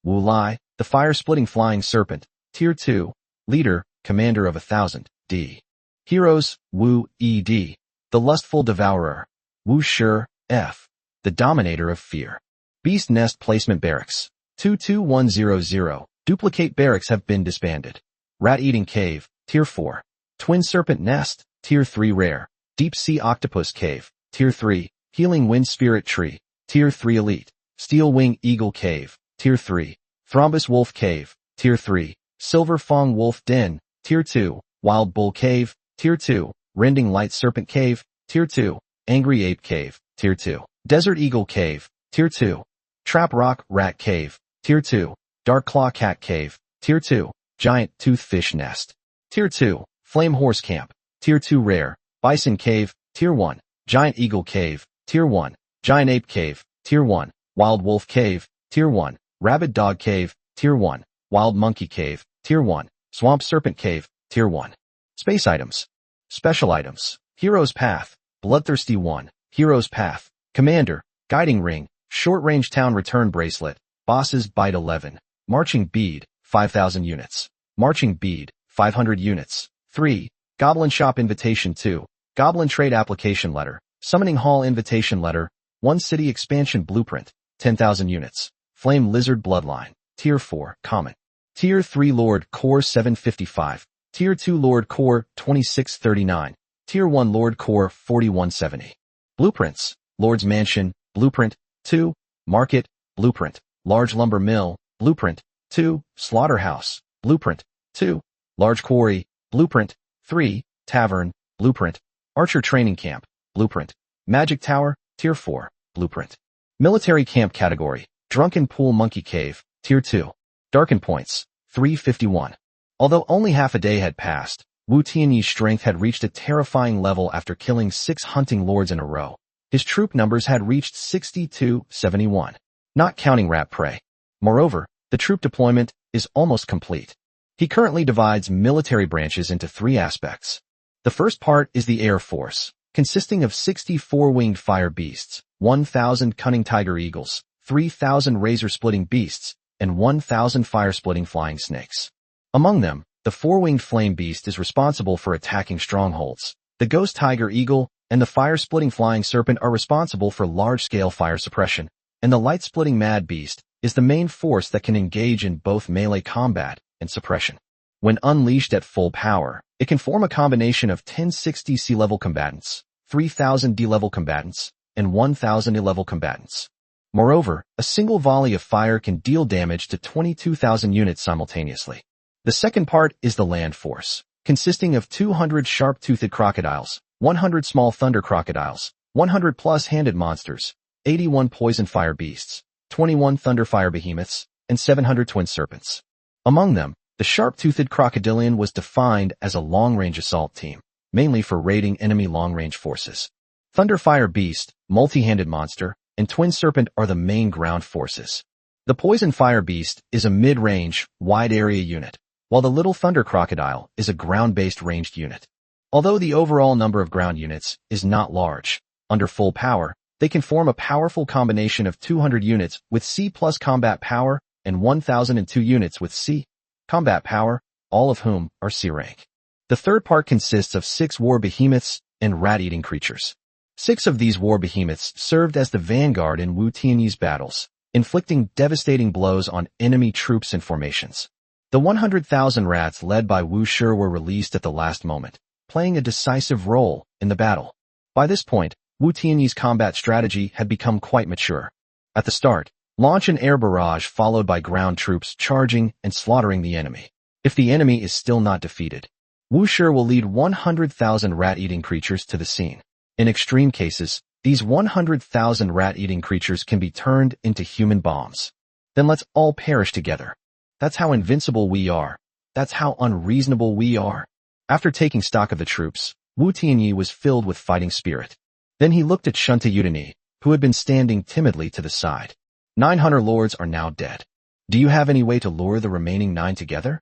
Speaker 1: Wu Lai, the Fire-Splitting Flying Serpent, Tier 2, Leader, Commander of 1,000, D. Heroes, Wu Ed, the Lustful Devourer, Wu Shi, F. the Dominator of Fear. Beast Nest Placement Barracks, 22100, Duplicate Barracks have been disbanded. Rat-Eating Cave, Tier 4. Twin Serpent Nest, Tier 3 Rare. Deep Sea Octopus Cave, Tier 3. Healing Wind Spirit Tree, Tier 3 Elite. Steel Wing Eagle Cave, Tier 3. Thrombus Wolf Cave, Tier 3. Silver Fong Wolf Den, Tier 2. Wild Bull Cave, Tier 2. Rending Light Serpent Cave, Tier 2. Angry Ape Cave, Tier 2. Desert Eagle Cave, Tier 2. Trap Rock Rat Cave, Tier 2. Dark Claw Cat Cave, Tier 2. Giant Toothfish Nest, Tier 2. Flame Horse Camp, Tier 2 Rare. Bison Cave, Tier 1. Giant Eagle Cave, Tier 1. Giant Ape Cave, Tier 1. Wild Wolf Cave, Tier 1. Rabid Dog Cave, Tier 1. Wild Monkey Cave, Tier 1. Swamp Serpent Cave, Tier 1. Space Items. Special Items. Hero's Path, Bloodthirsty 1. Hero's Path, Commander, Guiding Ring, Short Range Town Return Bracelet, Bosses Byte 11. Marching Bead, 5,000 units. Marching Bead, 500 units. 3. Goblin Shop Invitation 2. Goblin Trade Application Letter. Summoning Hall Invitation Letter. 1 City Expansion Blueprint, 10,000 units. Flame Lizard Bloodline. Tier 4, Common. Tier 3 Lord Core 755. Tier 2 Lord Core 2639. Tier 1 Lord Core 4170. Blueprints. Lord's Mansion, Blueprint. 2. Market, Blueprint. Large Lumber Mill, Blueprint. 2. Slaughterhouse, Blueprint. 2. Large Quarry, Blueprint. 3. Tavern, Blueprint. Archer Training Camp, Blueprint. Magic Tower, Tier 4, Blueprint. Military Camp Category. Drunken Pool Monkey Cave, Tier 2. Darken Points, 351. Although only half a day had passed, Wu Tianyi's strength had reached a terrifying level after killing 6 hunting lords in a row. His troop numbers had reached 72-71, not counting rat prey. Moreover, the troop deployment is almost complete. He currently divides military branches into 3 aspects. The first part is the Air Force, consisting of 64 winged fire beasts, 1,000 cunning tiger eagles, 3,000 razor-splitting beasts, and 1,000 fire-splitting flying snakes. Among them, the 4-winged flame beast is responsible for attacking strongholds. The ghost tiger eagle and the fire-splitting flying serpent are responsible for large-scale fire suppression, and the light-splitting mad beast is the main force that can engage in both melee combat and suppression. When unleashed at full power, it can form a combination of 1060 C-level combatants, 3000 D-level combatants, and 1000 E-level combatants. Moreover, a single volley of fire can deal damage to 22,000 units simultaneously. The second part is the land force, consisting of 200 sharp-toothed crocodiles, 100 small thunder crocodiles, 100 plus-handed monsters, 81 poison fire beasts, 21 thunder fire behemoths, and 700 twin serpents. Among them, the sharp-toothed crocodilian was defined as a long-range assault team, mainly for raiding enemy long-range forces. Thunder fire beast, multi-handed monster, and twin serpent are the main ground forces. The poison fire beast is a mid-range, wide-area unit, while the little thunder crocodile is a ground-based ranged unit. Although the overall number of ground units is not large, under full power, they can form a powerful combination of 200 units with C plus combat power and 1,002 units with C combat power, all of whom are C rank. The third part consists of 6 war behemoths and rat-eating creatures. 6 of these war behemoths served as the vanguard in Wu Tianyi's battles, inflicting devastating blows on enemy troops and formations. The 100,000 rats led by Wu Shi were released at the last moment, playing a decisive role in the battle. By this point, Wu Tianyi's combat strategy had become quite mature. At the start, launch an air barrage followed by ground troops charging and slaughtering the enemy. If the enemy is still not defeated, Wu Shi will lead 100,000 rat-eating creatures to the scene. In extreme cases, these 100,000 rat-eating creatures can be turned into human bombs. Then let's all perish together. That's how invincible we are. That's how unreasonable we are. After taking stock of the troops, Wu Tianyi was filled with fighting spirit. Then he looked at Shunta Yudani, who had been standing timidly to the side. 9 hunter lords are now dead. Do you have any way to lure the remaining 9 together?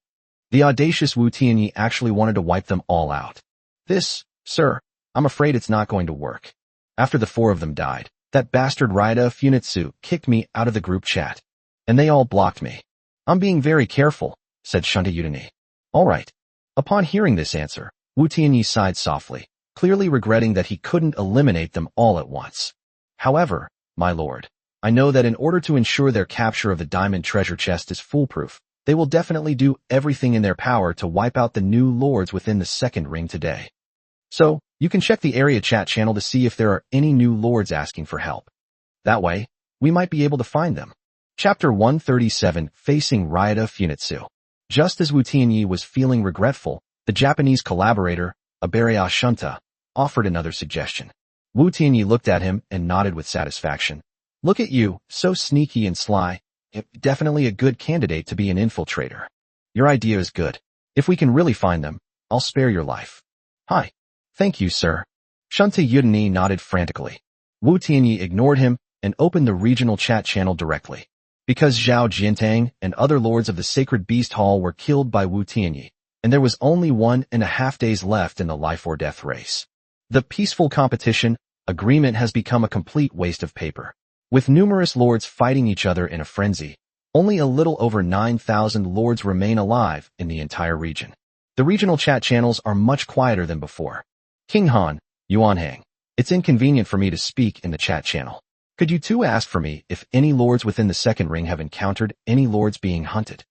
Speaker 1: The audacious Wu Tianyi actually wanted to wipe them all out. This, sir, I'm afraid it's not going to work. After the 4 of them died, that bastard Raida Funitsu kicked me out of the group chat. And they all blocked me. I'm being very careful, said Shunta Yudani. All right. Upon hearing this answer, Wu Tianyi sighed softly, clearly regretting that he couldn't eliminate them all at once. However, my lord, I know that in order to ensure their capture of the diamond treasure chest is foolproof, they will definitely do everything in their power to wipe out the new lords within the second ring today. So, you can check the area chat channel to see if there are any new lords asking for help. That way, we might be able to find them. Chapter 137, Facing Raida Funitsu. Just as Wu Tianyi was feeling regretful, the Japanese collaborator, Aberia Shunta, offered another suggestion. Wu Tianyi looked at him and nodded with satisfaction. Look at you, so sneaky and sly. Definitely a good candidate to be an infiltrator. Your idea is good. If we can really find them, I'll spare your life. Hi. Thank you, sir. Shunta Yudani nodded frantically. Wu Tianyi ignored him and opened the regional chat channel directly. Because Zhao Jiantang and other lords of the Sacred Beast Hall were killed by Wu Tianyi, and there was only 1.5 days left in the life or death race. The peaceful competition agreement has become a complete waste of paper. With numerous lords fighting each other in a frenzy, Only a little over 9,000 lords remain alive in the entire region. The regional chat channels are much quieter than before. King Han, Yuanhang. It's inconvenient for me to speak in the chat channel. Could you two ask for me if any lords within the second ring have encountered any lords being hunted?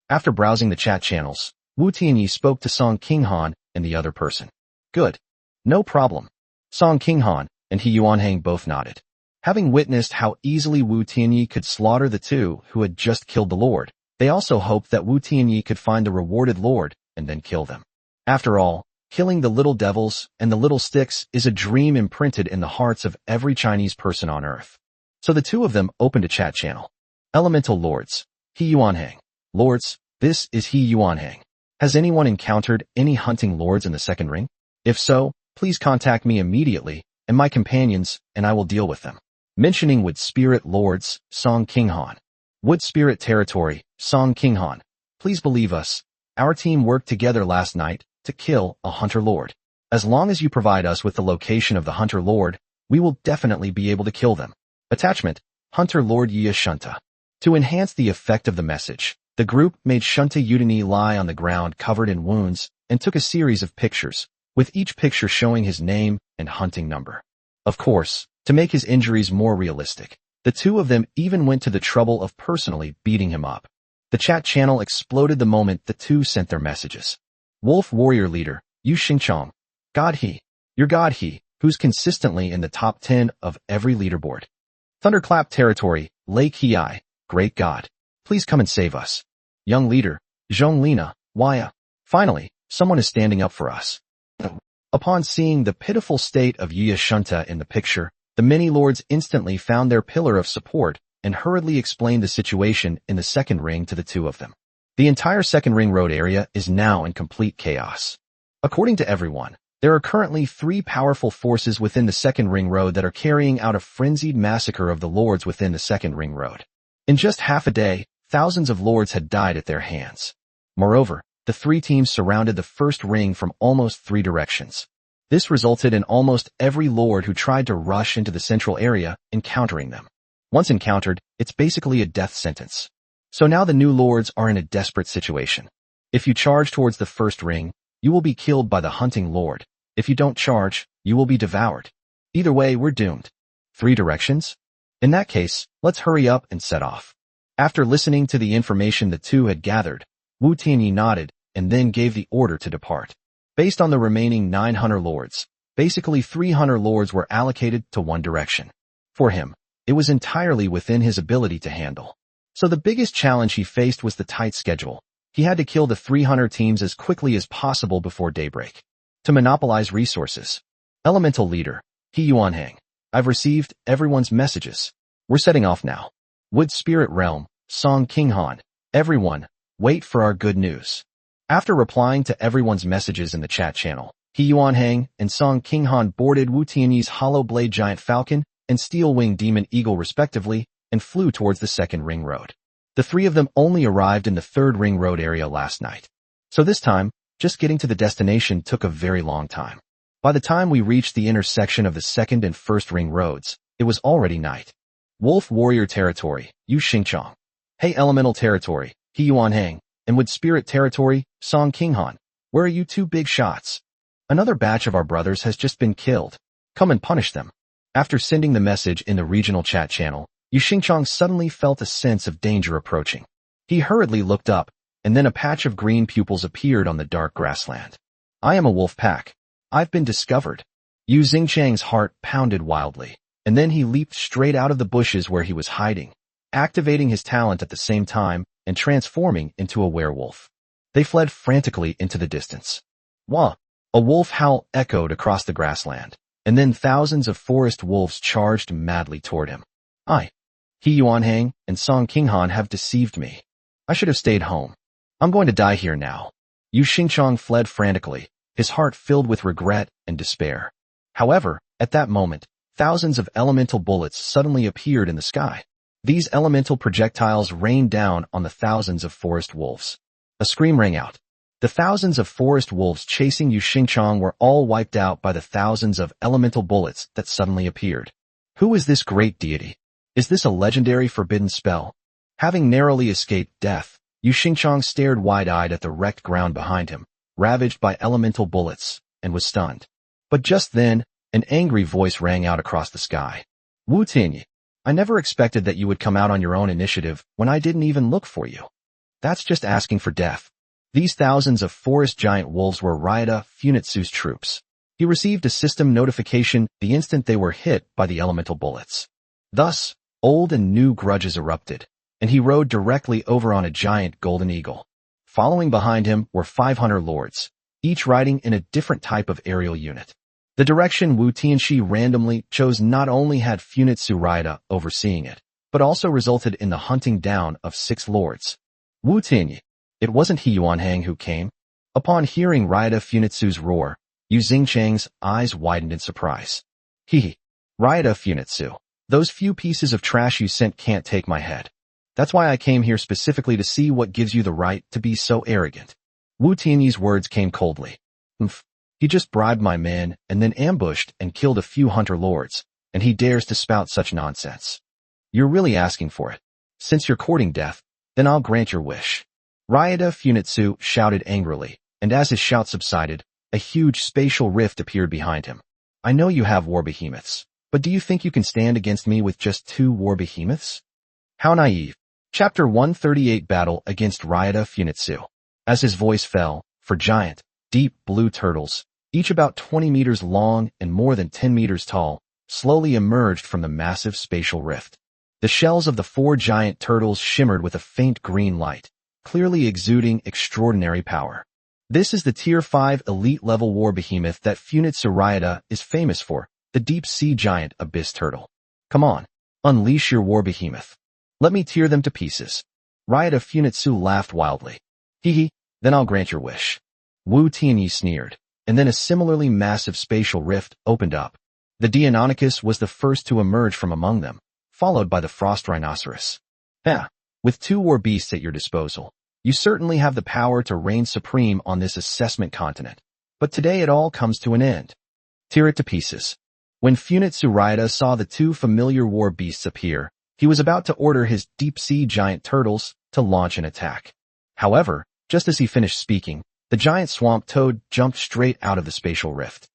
Speaker 1: After browsing the chat channels, Wu Tianyi spoke to Song King Han and the other person. Good. No problem. Song King Han and He Yuanhang both nodded. Having witnessed how easily Wu Tianyi could slaughter the two who had just killed the lord, they also hoped that Wu Tianyi could find the rewarded lord and then kill them. After all, killing the little devils and the little sticks is a dream imprinted in the hearts of every Chinese person on earth. So the two of them opened a chat channel. Elemental Lords. He Yuanhang. Lords, this is He Yuanhang. Has anyone encountered any hunting lords in the second ring? If so, please contact me immediately and my companions, and I will deal with them. Mentioning Wood Spirit Lords, Song King Han. Wood Spirit Territory, Song King Han. Please believe us. Our team worked together last night to kill a hunter lord. As long as you provide us with the location of the hunter lord, we will definitely be able to kill them. Attachment, Hunter Lord Yi Shunta. To enhance the effect of the message, the group made Shunta Udini lie on the ground covered in wounds and took a series of pictures, with each picture showing his name and hunting number. Of course, to make his injuries more realistic, the two of them even went to the trouble of personally beating him up. The chat channel exploded the moment the two sent their messages. Wolf Warrior Leader, Yu Xingchong. God He. Your God He, who's consistently in the top 10 of every leaderboard. Thunderclap Territory, Lake Hei. Great God. Please come and save us. Young Leader, Zhonglina, Waya. Finally, someone is standing up for us. Upon seeing the pitiful state of Yi Shunta in the picture, the many lords instantly found their pillar of support and hurriedly explained the situation in the second ring to the two of them. The entire second ring road area is now in complete chaos. According to everyone, there are currently 3 powerful forces within the second ring road that are carrying out a frenzied massacre of the lords within the second ring road. In just half a day, thousands of lords had died at their hands. Moreover, the 3 teams surrounded the first ring from almost 3 directions. This resulted in almost every lord who tried to rush into the central area encountering them. Once encountered, it's basically a death sentence. So now the new lords are in a desperate situation. If you charge towards the first ring, you will be killed by the hunting lord. If you don't charge, you will be devoured. Either way, we're doomed. 3 directions? In that case, let's hurry up and set off. After listening to the information the two had gathered, Wu Tianyi nodded and then gave the order to depart. Based on the remaining 900 lords, basically 300 lords were allocated to one direction. For him, it was entirely within his ability to handle. So the biggest challenge he faced was the tight schedule. He had to kill the 300 teams as quickly as possible before daybreak. To monopolize resources. Elemental Leader, He Yuanhang. I've received everyone's messages. We're setting off now. Wood Spirit Realm, Song King Han. Everyone, wait for our good news. After replying to everyone's messages in the chat channel, He Yuanhang and Song King Han boarded Wu Tianyi's Hollow Blade Giant Falcon and Steel Wing Demon Eagle respectively and flew towards the second ring road. The 3 of them only arrived in the third ring road area last night. So this time, just getting to the destination took a very long time. By the time we reached the intersection of the second and first ring roads, it was already night. Wolf Warrior Territory, Yu Xingchong. Hey Elemental Territory, He Yuanhang, and Wood Spirit Territory, Song King Han. Where are you 2 big shots? Another batch of our brothers has just been killed. Come and punish them. After sending the message in the regional chat channel, Yu Xingchong suddenly felt a sense of danger approaching. He hurriedly looked up, and then a patch of green pupils appeared on the dark grassland. I am a wolf pack. I've been discovered. Yu Xingchang's heart pounded wildly, and then he leaped straight out of the bushes where he was hiding, activating his talent at the same time and transforming into a werewolf. They fled frantically into the distance. Wah! A wolf howl echoed across the grassland, and then thousands of forest wolves charged madly toward him. He Yuanhang and Song King Han have deceived me. I should have stayed home. I'm going to die here now. Yu Xingchong fled frantically, his heart filled with regret and despair. However, at that moment, thousands of elemental bullets suddenly appeared in the sky. These elemental projectiles rained down on the thousands of forest wolves. A scream rang out. The thousands of forest wolves chasing Yu Xingchong were all wiped out by the thousands of elemental bullets that suddenly appeared. Who is this great deity? Is this a legendary forbidden spell? Having narrowly escaped death, Yu Xingchang stared wide-eyed at the wrecked ground behind him, ravaged by elemental bullets, and was stunned. But just then, an angry voice rang out across the sky. Wu Tianyi, I never expected that you would come out on your own initiative when I didn't even look for you. That's just asking for death. These thousands of forest giant wolves were Raida Funitsu's troops. He received a system notification the instant they were hit by the elemental bullets. Thus, old and new grudges erupted, and he rode directly over on a giant golden eagle. Following behind him were 500 lords, each riding in a different type of aerial unit. The direction Wu Tianxi randomly chose not only had Funitsu Raida overseeing it, but also resulted in the hunting down of 6 lords. Wu Tianyi, it wasn't He Yuanhang who came. Upon hearing Raida Funitsu's roar, Yu Xingchang's eyes widened in surprise. Hee, Raida Funitsu, those few pieces of trash you sent can't take my head. That's why I came here specifically to see what gives you the right to be so arrogant. Wu Tianyi's words came coldly. He just bribed my men and then ambushed and killed a few hunter lords, and he dares to spout such nonsense. You're really asking for it. Since you're courting death, then I'll grant your wish. Raida Funitsu shouted angrily, and as his shout subsided, a huge spatial rift appeared behind him. I know you have war behemoths, but do you think you can stand against me with just 2 war behemoths? How naive. Chapter 138 Battle against Raida Funitsu. As his voice fell, 4 giant, deep blue turtles, each about 20 meters long and more than 10 meters tall, slowly emerged from the massive spatial rift. The shells of the 4 giant turtles shimmered with a faint green light, clearly exuding extraordinary power. This is the Tier 5 elite-level war behemoth that Funitsu Raida is famous for, the deep-sea giant abyss turtle. Come on, unleash your war behemoth. Let me tear them to pieces. Raida Funitsu laughed wildly. Hee, then I'll grant your wish. Wu Tianyi sneered, and then a similarly massive spatial rift opened up. The Deinonychus was the first to emerge from among them, followed by the frost rhinoceros. With 2 war beasts at your disposal, you certainly have the power to reign supreme on this assessment continent. But today it all comes to an end. Tear it to pieces. When Funitsu Raida saw the 2 familiar war beasts appear, he was about to order his deep-sea giant turtles to launch an attack. However, just as he finished speaking, the giant swamp toad jumped straight out of the spatial rift.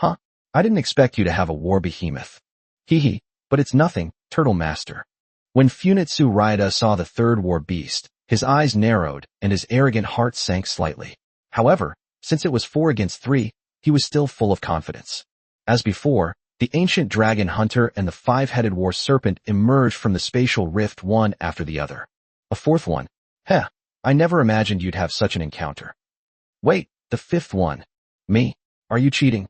Speaker 1: I didn't expect you to have a war behemoth. Hee, but it's nothing, Turtle Master. When Funitsu Raida saw the 3rd war beast, his eyes narrowed and his arrogant heart sank slightly. However, since it was 4 against 3, he was still full of confidence. As before, the ancient dragon hunter and the 5-headed war serpent emerged from the spatial rift one after the other. A 4th one. I never imagined you'd have such an encounter. Wait, the 5th one. Me? Are you cheating?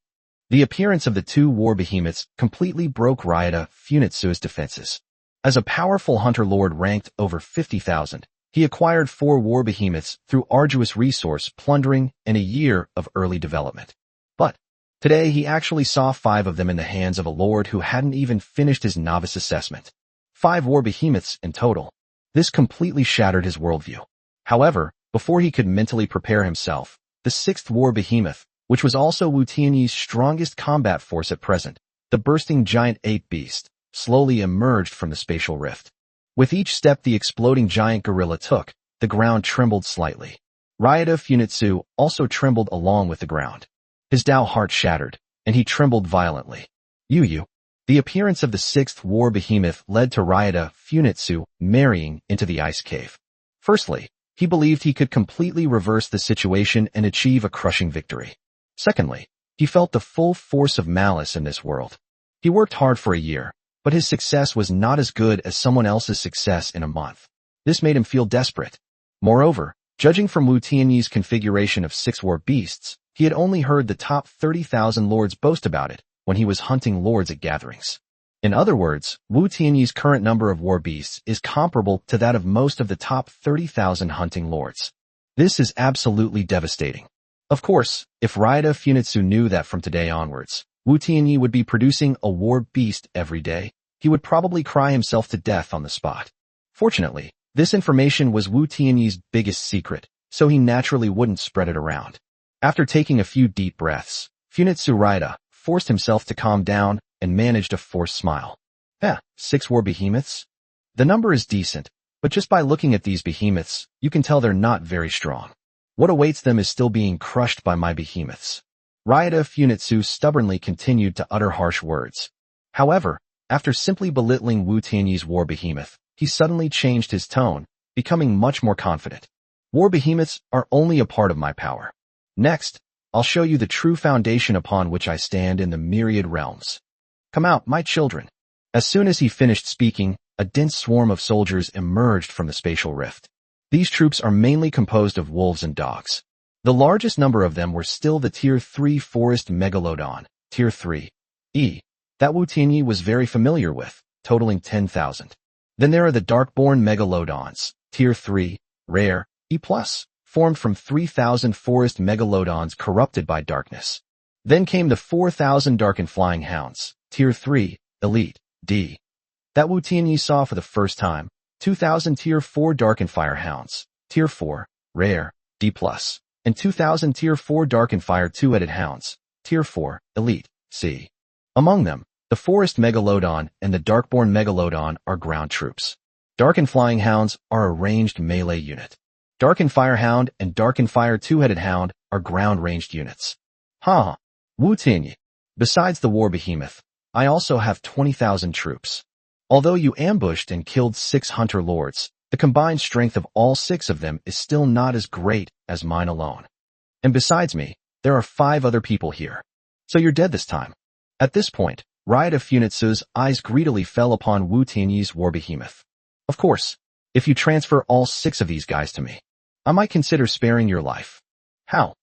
Speaker 1: The appearance of the 2 war behemoths completely broke Raida Funitsu's defenses. As a powerful hunter lord ranked over 50,000, he acquired 4 war behemoths through arduous resource plundering and a year of early development. But today he actually saw 5 of them in the hands of a lord who hadn't even finished his novice assessment. 5 war behemoths in total. This completely shattered his worldview. However, before he could mentally prepare himself, the 6th war behemoth, which was also Wu Tianyi's strongest combat force at present, the bursting giant ape beast, slowly emerged from the spatial rift. With each step the exploding giant gorilla took, the ground trembled slightly. Raida Funitsu also trembled along with the ground. His Dao heart shattered, and he trembled violently. The appearance of the 6th war behemoth led to Raida Funitsu marrying into the ice cave. Firstly, he believed he could completely reverse the situation and achieve a crushing victory. Secondly, he felt the full force of malice in this world. He worked hard for a year, but his success was not as good as someone else's success in a month. This made him feel desperate. Moreover, judging from Wu Tianyi's configuration of 6 war beasts, he had only heard the top 30,000 lords boast about it when he was hunting lords at gatherings. In other words, Wu Tianyi's current number of war beasts is comparable to that of most of the top 30,000 hunting lords. This is absolutely devastating. Of course, if Raida Funitsu knew that from today onwards, Wu Tianyi would be producing a war beast every day, he would probably cry himself to death on the spot. Fortunately, this information was Wu Tianyi's biggest secret, so he naturally wouldn't spread it around. After taking a few deep breaths, Funitsu Raida forced himself to calm down and managed a forced smile. 6 war behemoths? The number is decent, But just by looking at these behemoths, you can tell they're not very strong. What awaits them is still being crushed by my behemoths. Ryota Funitsu stubbornly continued to utter harsh words. However, after simply belittling Wu Tianyi's war behemoth, he suddenly changed his tone, becoming much more confident. War behemoths are only a part of my power. Next, I'll show you the true foundation upon which I stand in the myriad realms. Come out, my children. As soon as he finished speaking, a dense swarm of soldiers emerged from the spatial rift. These troops are mainly composed of wolves and dogs. The largest number of them were still the Tier 3 Forest Megalodon, Tier 3 E, that Wu Tianyi was very familiar with, totaling 10,000. Then there are the Darkborn Megalodons, Tier 3, Rare, E+, formed from 3,000 forest megalodons corrupted by darkness. Then came the 4,000 Darken Flying Hounds, Tier 3, Elite, D, that Wu Tianyi saw for the first time, 2,000 Tier 4 Darken Fire Hounds, Tier 4, Rare, D+, and 2,000 Tier 4 Darken Fire Two-Headed Hounds, Tier 4, Elite, C. Among them, the Forest Megalodon and the Darkborn Megalodon are ground troops. Darken Flying Hounds are a ranged melee unit. Darken Fire Hound and Darken Fire Two-Headed Hound are ground-ranged units. Wu Tianyi. Besides the war behemoth, I also have 20,000 troops. Although you ambushed and killed 6 hunter lords, the combined strength of all 6 of them is still not as great as mine alone. And besides me, there are 5 other people here. So you're dead this time. At this point, Ryota Funitsu's eyes greedily fell upon Wu Tianyi's war behemoth. Of course, if you transfer all 6 of these guys to me, I might consider sparing your life. How?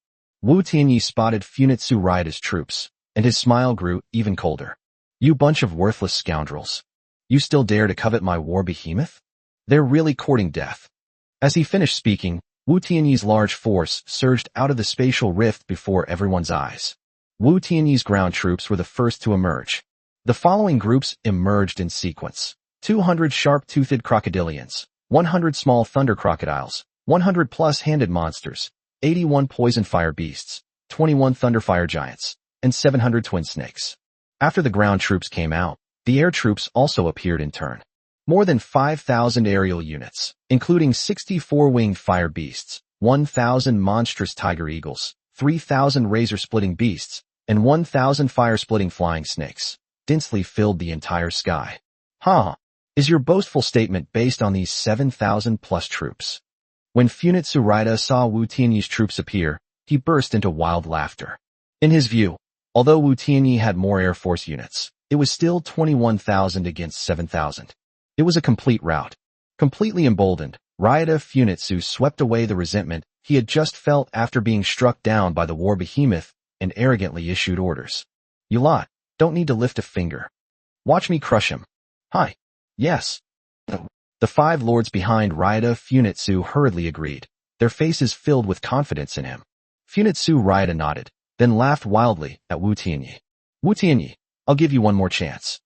Speaker 1: Wu Tianyi spotted Funitsu Ryota's troops, and his smile grew even colder. You bunch of worthless scoundrels. You still dare to covet my war behemoth? They're really courting death. As he finished speaking, Wu Tianyi's large force surged out of the spatial rift before everyone's eyes. Wu Tianyi's ground troops were the first to emerge. The following groups emerged in sequence. 200 sharp-toothed crocodilians, 100 small thunder crocodiles, 100 plus-handed monsters, 81 poison fire beasts, 21 thunderfire giants, and 700 twin snakes. After the ground troops came out, the air troops also appeared in turn. More than 5,000 aerial units, including 64 winged fire beasts, 1,000 monstrous tiger eagles, 3,000 razor-splitting beasts, and 1,000 fire-splitting flying snakes, densely filled the entire sky. Is your boastful statement based on these 7,000 plus troops? When Funitsu Ryota saw Wu Tianyi's troops appear, he burst into wild laughter. In his view, although Wu Tianyi had more Air Force units, it was still 21,000 against 7,000. It was a complete rout. Completely emboldened, Ryota Funitsu swept away the resentment he had just felt after being struck down by the war behemoth and arrogantly issued orders. You lot don't need to lift a finger. Watch me crush him. Hi. Yes. The 5 lords behind Ryota Funitsu hurriedly agreed, their faces filled with confidence in him. Funitsu Ryota nodded, then laughed wildly at Wu Tianyi. Wu Tianyi, I'll give you one more chance.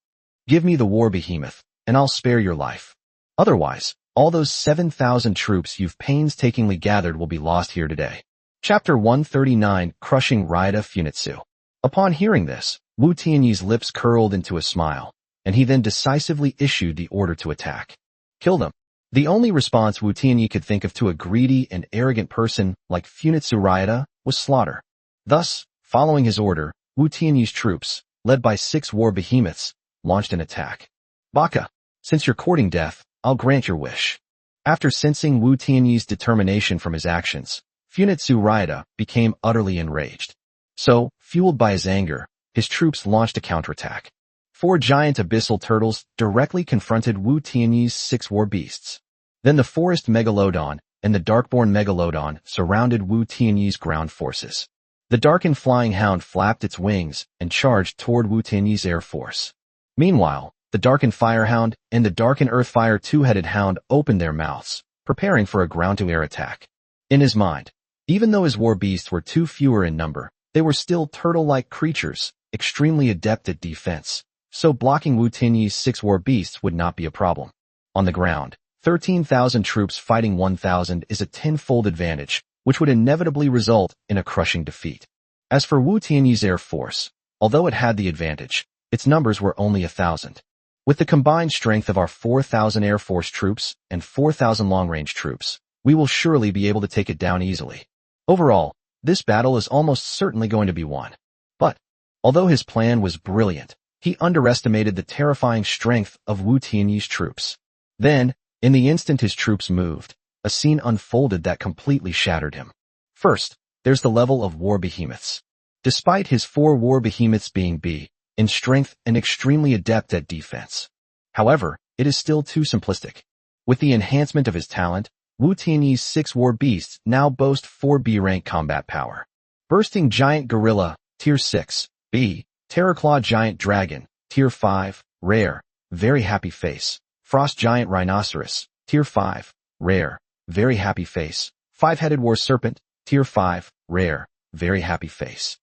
Speaker 1: Give me the war behemoth, and I'll spare your life. Otherwise, all those 7,000 troops you've painstakingly gathered will be lost here today. Chapter 139, Crushing Ryota Funitsu. Upon hearing this, Wu Tianyi's lips curled into a smile, and he then decisively issued the order to attack. Kill them. The only response Wu Tianyi could think of to a greedy and arrogant person like Funitsu Ryota was slaughter. Thus, following his order, Wu Tianyi's troops, led by 6 war behemoths, launched an attack. Baka, since you're courting death, I'll grant your wish. After sensing Wu Tianyi's determination from his actions, Funitsu Ryota became utterly enraged. So, fueled by his anger, his troops launched a counterattack. 4 giant abyssal turtles directly confronted Wu Tianyi's 6 war beasts. Then the forest megalodon and the darkborn megalodon surrounded Wu Tianyi's ground forces. The Darken Flying Hound flapped its wings and charged toward Wu Tianyi's air force. Meanwhile, the Darken Fire Hound and the Darken Earthfire Two-Headed Hound opened their mouths, preparing for a ground-to-air attack. In his mind, even though his war beasts were 2 fewer in number, they were still turtle-like creatures, extremely adept at defense, so blocking Wu Tianyi's 6 war beasts would not be a problem. On the ground, 13,000 troops fighting 1,000 is a 10-fold advantage, which would inevitably result in a crushing defeat. As for Wu Tianyi's air force, although it had the advantage, its numbers were only 1,000. With the combined strength of our 4,000 Air Force troops and 4,000 long-range troops, we will surely be able to take it down easily. Overall, this battle is almost certainly going to be won. But, although his plan was brilliant, he underestimated the terrifying strength of Wu Tianyi's troops. Then, in the instant his troops moved, a scene unfolded that completely shattered him. First, there's the level of war behemoths. Despite his 4 war behemoths being B in strength and extremely adept at defense. However, it is still too simplistic. With the enhancement of his talent, Wu Tianyi's 6 war beasts now boast 4 B-rank combat power. Bursting Giant Gorilla, Tier 6, B. Terrorclaw Giant Dragon, Tier 5, Rare, Very Happy Face. Frost Giant Rhinoceros, Tier 5, Rare, Very Happy Face. 5-Headed War Serpent, Tier 5, Rare, Very Happy Face.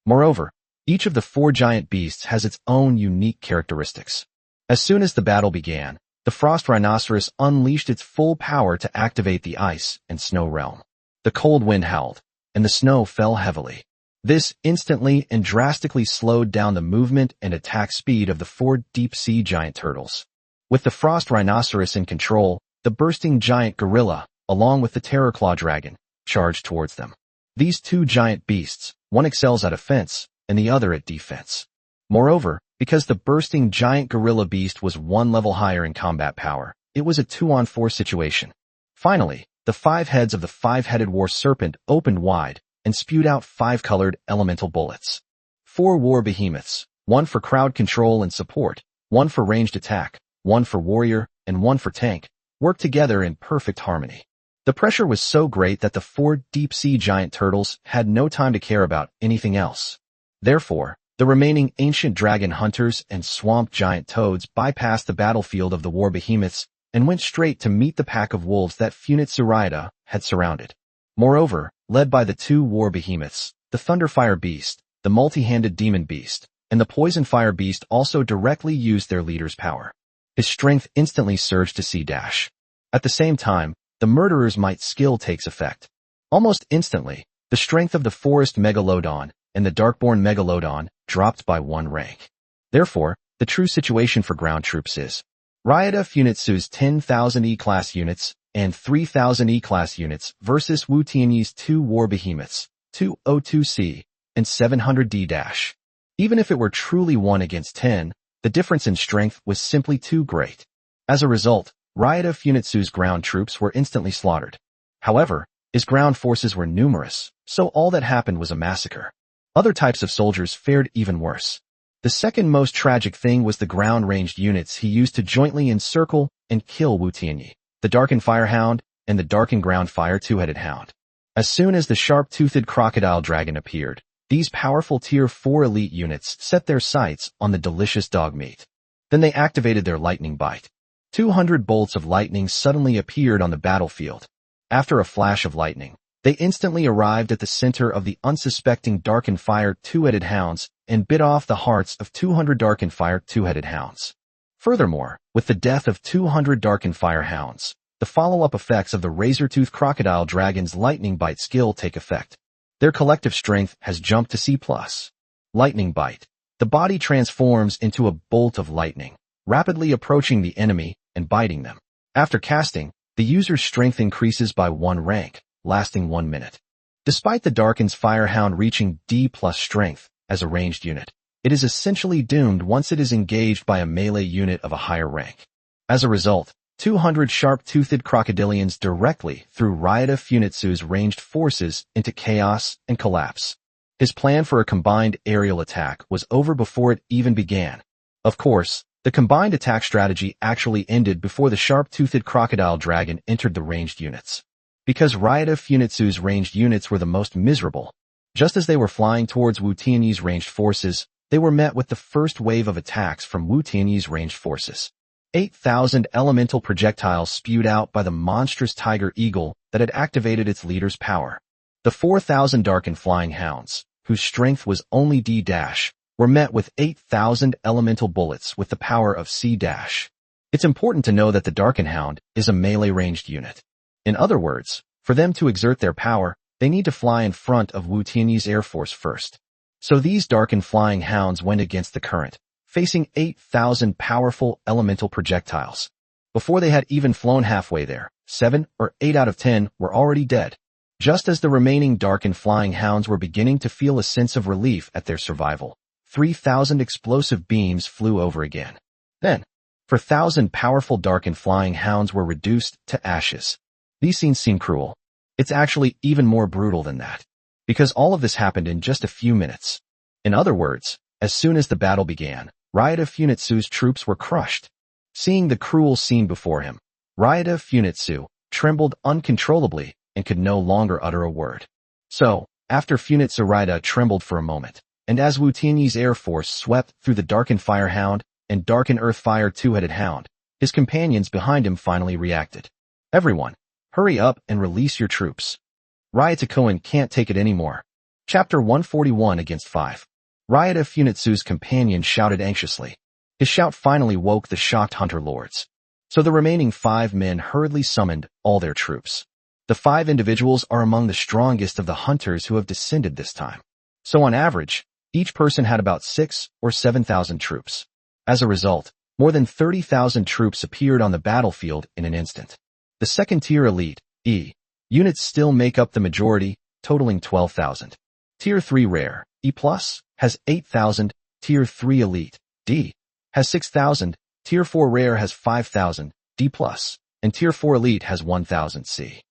Speaker 1: Moreover, each of the 4 giant beasts has its own unique characteristics. As soon as the battle began, the Frost Rhinoceros unleashed its full power to activate the Ice and Snow realm. The cold wind howled, and the snow fell heavily. This instantly and drastically slowed down the movement and attack speed of the 4 deep-sea giant turtles. With the Frost Rhinoceros in control, the Bursting Giant Gorilla, along with the Terrorclaw Dragon, charged towards them. These 2 giant beasts, one excels at offense, and the other at defense. Moreover, because the Bursting Giant Gorilla beast was 1 level higher in combat power, it was a 2-on-4 situation. Finally, the 5 heads of the 5-headed war serpent opened wide and spewed out 5-colored elemental bullets. 4 war behemoths, 1 for crowd control and support, 1 for ranged attack, 1 for warrior, and 1 for tank, worked together in perfect harmony. The pressure was so great that the 4 deep-sea giant turtles had no time to care about anything else. Therefore, the remaining ancient dragon hunters and swamp giant toads bypassed the battlefield of the war behemoths and went straight to meet the pack of wolves that Funitsu Raida had surrounded. Moreover, led by the 2 war behemoths, the Thunderfire Beast, the multi-handed Demon Beast, and the Poison Fire Beast also directly used their leader's power. His strength instantly surged to C-. At the same time, the Murderer's Might skill takes effect. Almost instantly, the strength of the Forest Megalodon and the Darkborn Megalodon dropped by 1 rank. Therefore, the true situation for ground troops is Raida Funitsu's 10,000 E-class units and 3,000 E-class units versus Wu Tianyi's 2 war behemoths, 202C and 700D-. Even if it were truly 1 against 10, the difference in strength was simply too great. As a result, Raida Funitsu's ground troops were instantly slaughtered. However, his ground forces were numerous, so all that happened was a massacre. Other types of soldiers fared even worse. The second most tragic thing was the ground-ranged units he used to jointly encircle and kill Wu Tianyi, the Darkened Firehound and the Darkened Ground Fire 2-headed hound. As soon as the sharp-toothed crocodile dragon appeared, these powerful Tier 4 elite units set their sights on the delicious dog meat. Then they activated their lightning bite. 200 bolts of lightning suddenly appeared on the battlefield. After a flash of lightning, they instantly arrived at the center of the unsuspecting Darkened Fire 2-headed hounds and bit off the hearts of 200 Darkened Fire 2-headed hounds. Furthermore, with the death of 200 Darkened Fire hounds, the follow-up effects of the razor-toothed crocodile dragon's lightning bite skill take effect. Their collective strength has jumped to C+. Lightning bite. The body transforms into a bolt of lightning, rapidly approaching the enemy and biting them. After casting, the user's strength increases by 1 rank, lasting 1 minute. Despite the Darken's Firehound reaching D+ strength as a ranged unit, it is essentially doomed once it is engaged by a melee unit of a higher rank. As a result, 200 sharp-toothed crocodilians directly threw Raida Funitsu's ranged forces into chaos and collapse. His plan for a combined aerial attack was over before it even began. Of course, the combined attack strategy actually ended before the sharp-toothed crocodile dragon entered the ranged units. Because Raida Funitsu's ranged units were the most miserable, just as they were flying towards Wu Tianyi's ranged forces, they were met with the first wave of attacks from Wu Tianyi's ranged forces. 8,000 elemental projectiles spewed out by the monstrous tiger eagle that had activated its leader's power. The 4,000 Darkened Flying Hounds, whose strength was only D-, were met with 8,000 elemental bullets with the power of C-. It's important to know that the Darkened Hound is a melee ranged unit. In other words, for them to exert their power, they need to fly in front of Wu Tianyi's air force first. So these Darkened Flying Hounds went against the current, facing 8,000 powerful elemental projectiles. Before they had even flown halfway there, 7 or 8 out of 10 were already dead. Just as the remaining dark and flying hounds were beginning to feel a sense of relief at their survival, 3,000 explosive beams flew over again. Then, 4,000 powerful dark and flying hounds were reduced to ashes. These scenes seem cruel. It's actually even more brutal than that, because all of this happened in just a few minutes. In other words, as soon as the battle began, Ryota Funitsu's troops were crushed. Seeing the cruel scene before him, Ryota Funitsu trembled uncontrollably and could no longer utter a word. So, after Funitsu Ryota trembled for a moment, and as Wu Tianyi's air force swept through the darkened fire hound and darkened earth fire two-headed hound, his companions behind him finally reacted. Everyone, hurry up and release your troops. Ryota Koen can't take it anymore. Chapter 141 against 5. Ryota Funitsu's companion shouted anxiously. His shout finally woke the shocked hunter lords. So the remaining 5 men hurriedly summoned all their troops. The 5 individuals are among the strongest of the hunters who have descended this time. So on average, each person had about 6 or 7,000 troops. As a result, more than 30,000 troops appeared on the battlefield in an instant. The second-tier elite, E, units still make up the majority, totaling 12,000. Tier 3 rare, E+, has 8,000, Tier 3 elite, D, has 6,000, Tier 4 rare has 5,000, D+, and Tier 4 elite has 1,000 C.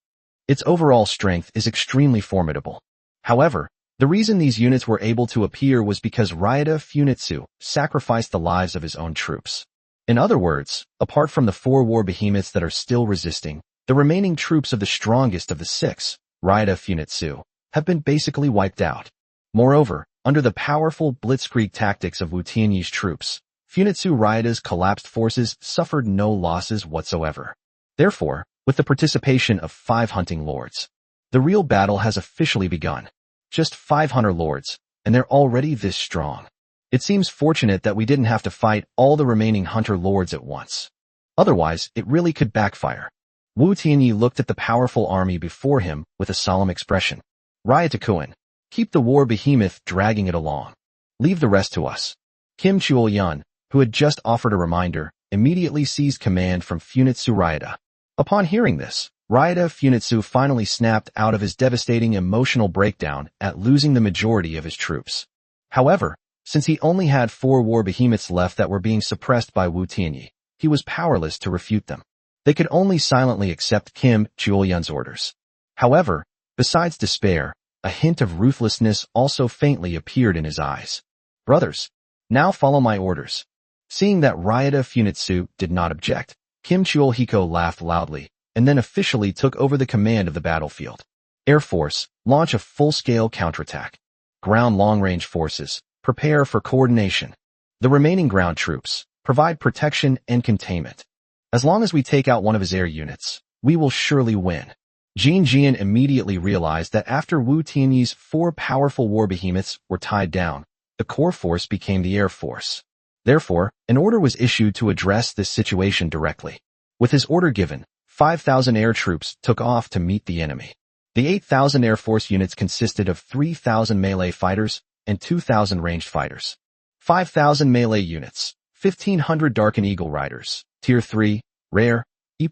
Speaker 1: Its overall strength is extremely formidable. However, the reason these units were able to appear was because Ryota Funitsu sacrificed the lives of his own troops. In other words, apart from the 4 war behemoths that are still resisting, the remaining troops of the strongest of the 6, Ryota Funitsu, have been basically wiped out. Moreover, under the powerful blitzkrieg tactics of Wu Tianyi's troops, Funitsu Ryota's collapsed forces suffered no losses whatsoever. Therefore, with the participation of 5 hunting lords, the real battle has officially begun. Just 5 hunter lords, and they're already this strong. It seems fortunate that we didn't have to fight all the remaining hunter lords at once. Otherwise, it really could backfire. Wu Tianyi looked at the powerful army before him with a solemn expression. Ryota Koen, keep the war behemoth dragging it along. Leave the rest to us. Kim Chuol-yun, who had just offered a reminder, immediately seized command from Funitsu Ryota. Upon hearing this, Ryota Funitsu finally snapped out of his devastating emotional breakdown at losing the majority of his troops. However, since he only had 4 war behemoths left that were being suppressed by Wu Tianyi, he was powerless to refute them. They could only silently accept Kim Chuol-yun's orders. However, besides despair, a hint of ruthlessness also faintly appeared in his eyes. Brothers, now follow my orders. Seeing that Ryota Funitsu did not object, Kim Chuol-hiko laughed loudly, and then officially took over the command of the battlefield. Air Force, launch a full-scale counterattack. Ground long-range forces, prepare for coordination. The remaining ground troops, provide protection and containment. As long as we take out one of his air units, we will surely win. Jin Jian immediately realized that after Wu Tianyi's 4 powerful war behemoths were tied down, the core force became the Air Force. Therefore, an order was issued to address this situation directly. With his order given, 5,000 air troops took off to meet the enemy. The 8,000 Air Force units consisted of 3,000 melee fighters and 2,000 ranged fighters. 5,000 melee units, 1,500 Darkin Eagle Riders, Tier 3, Rare, E+,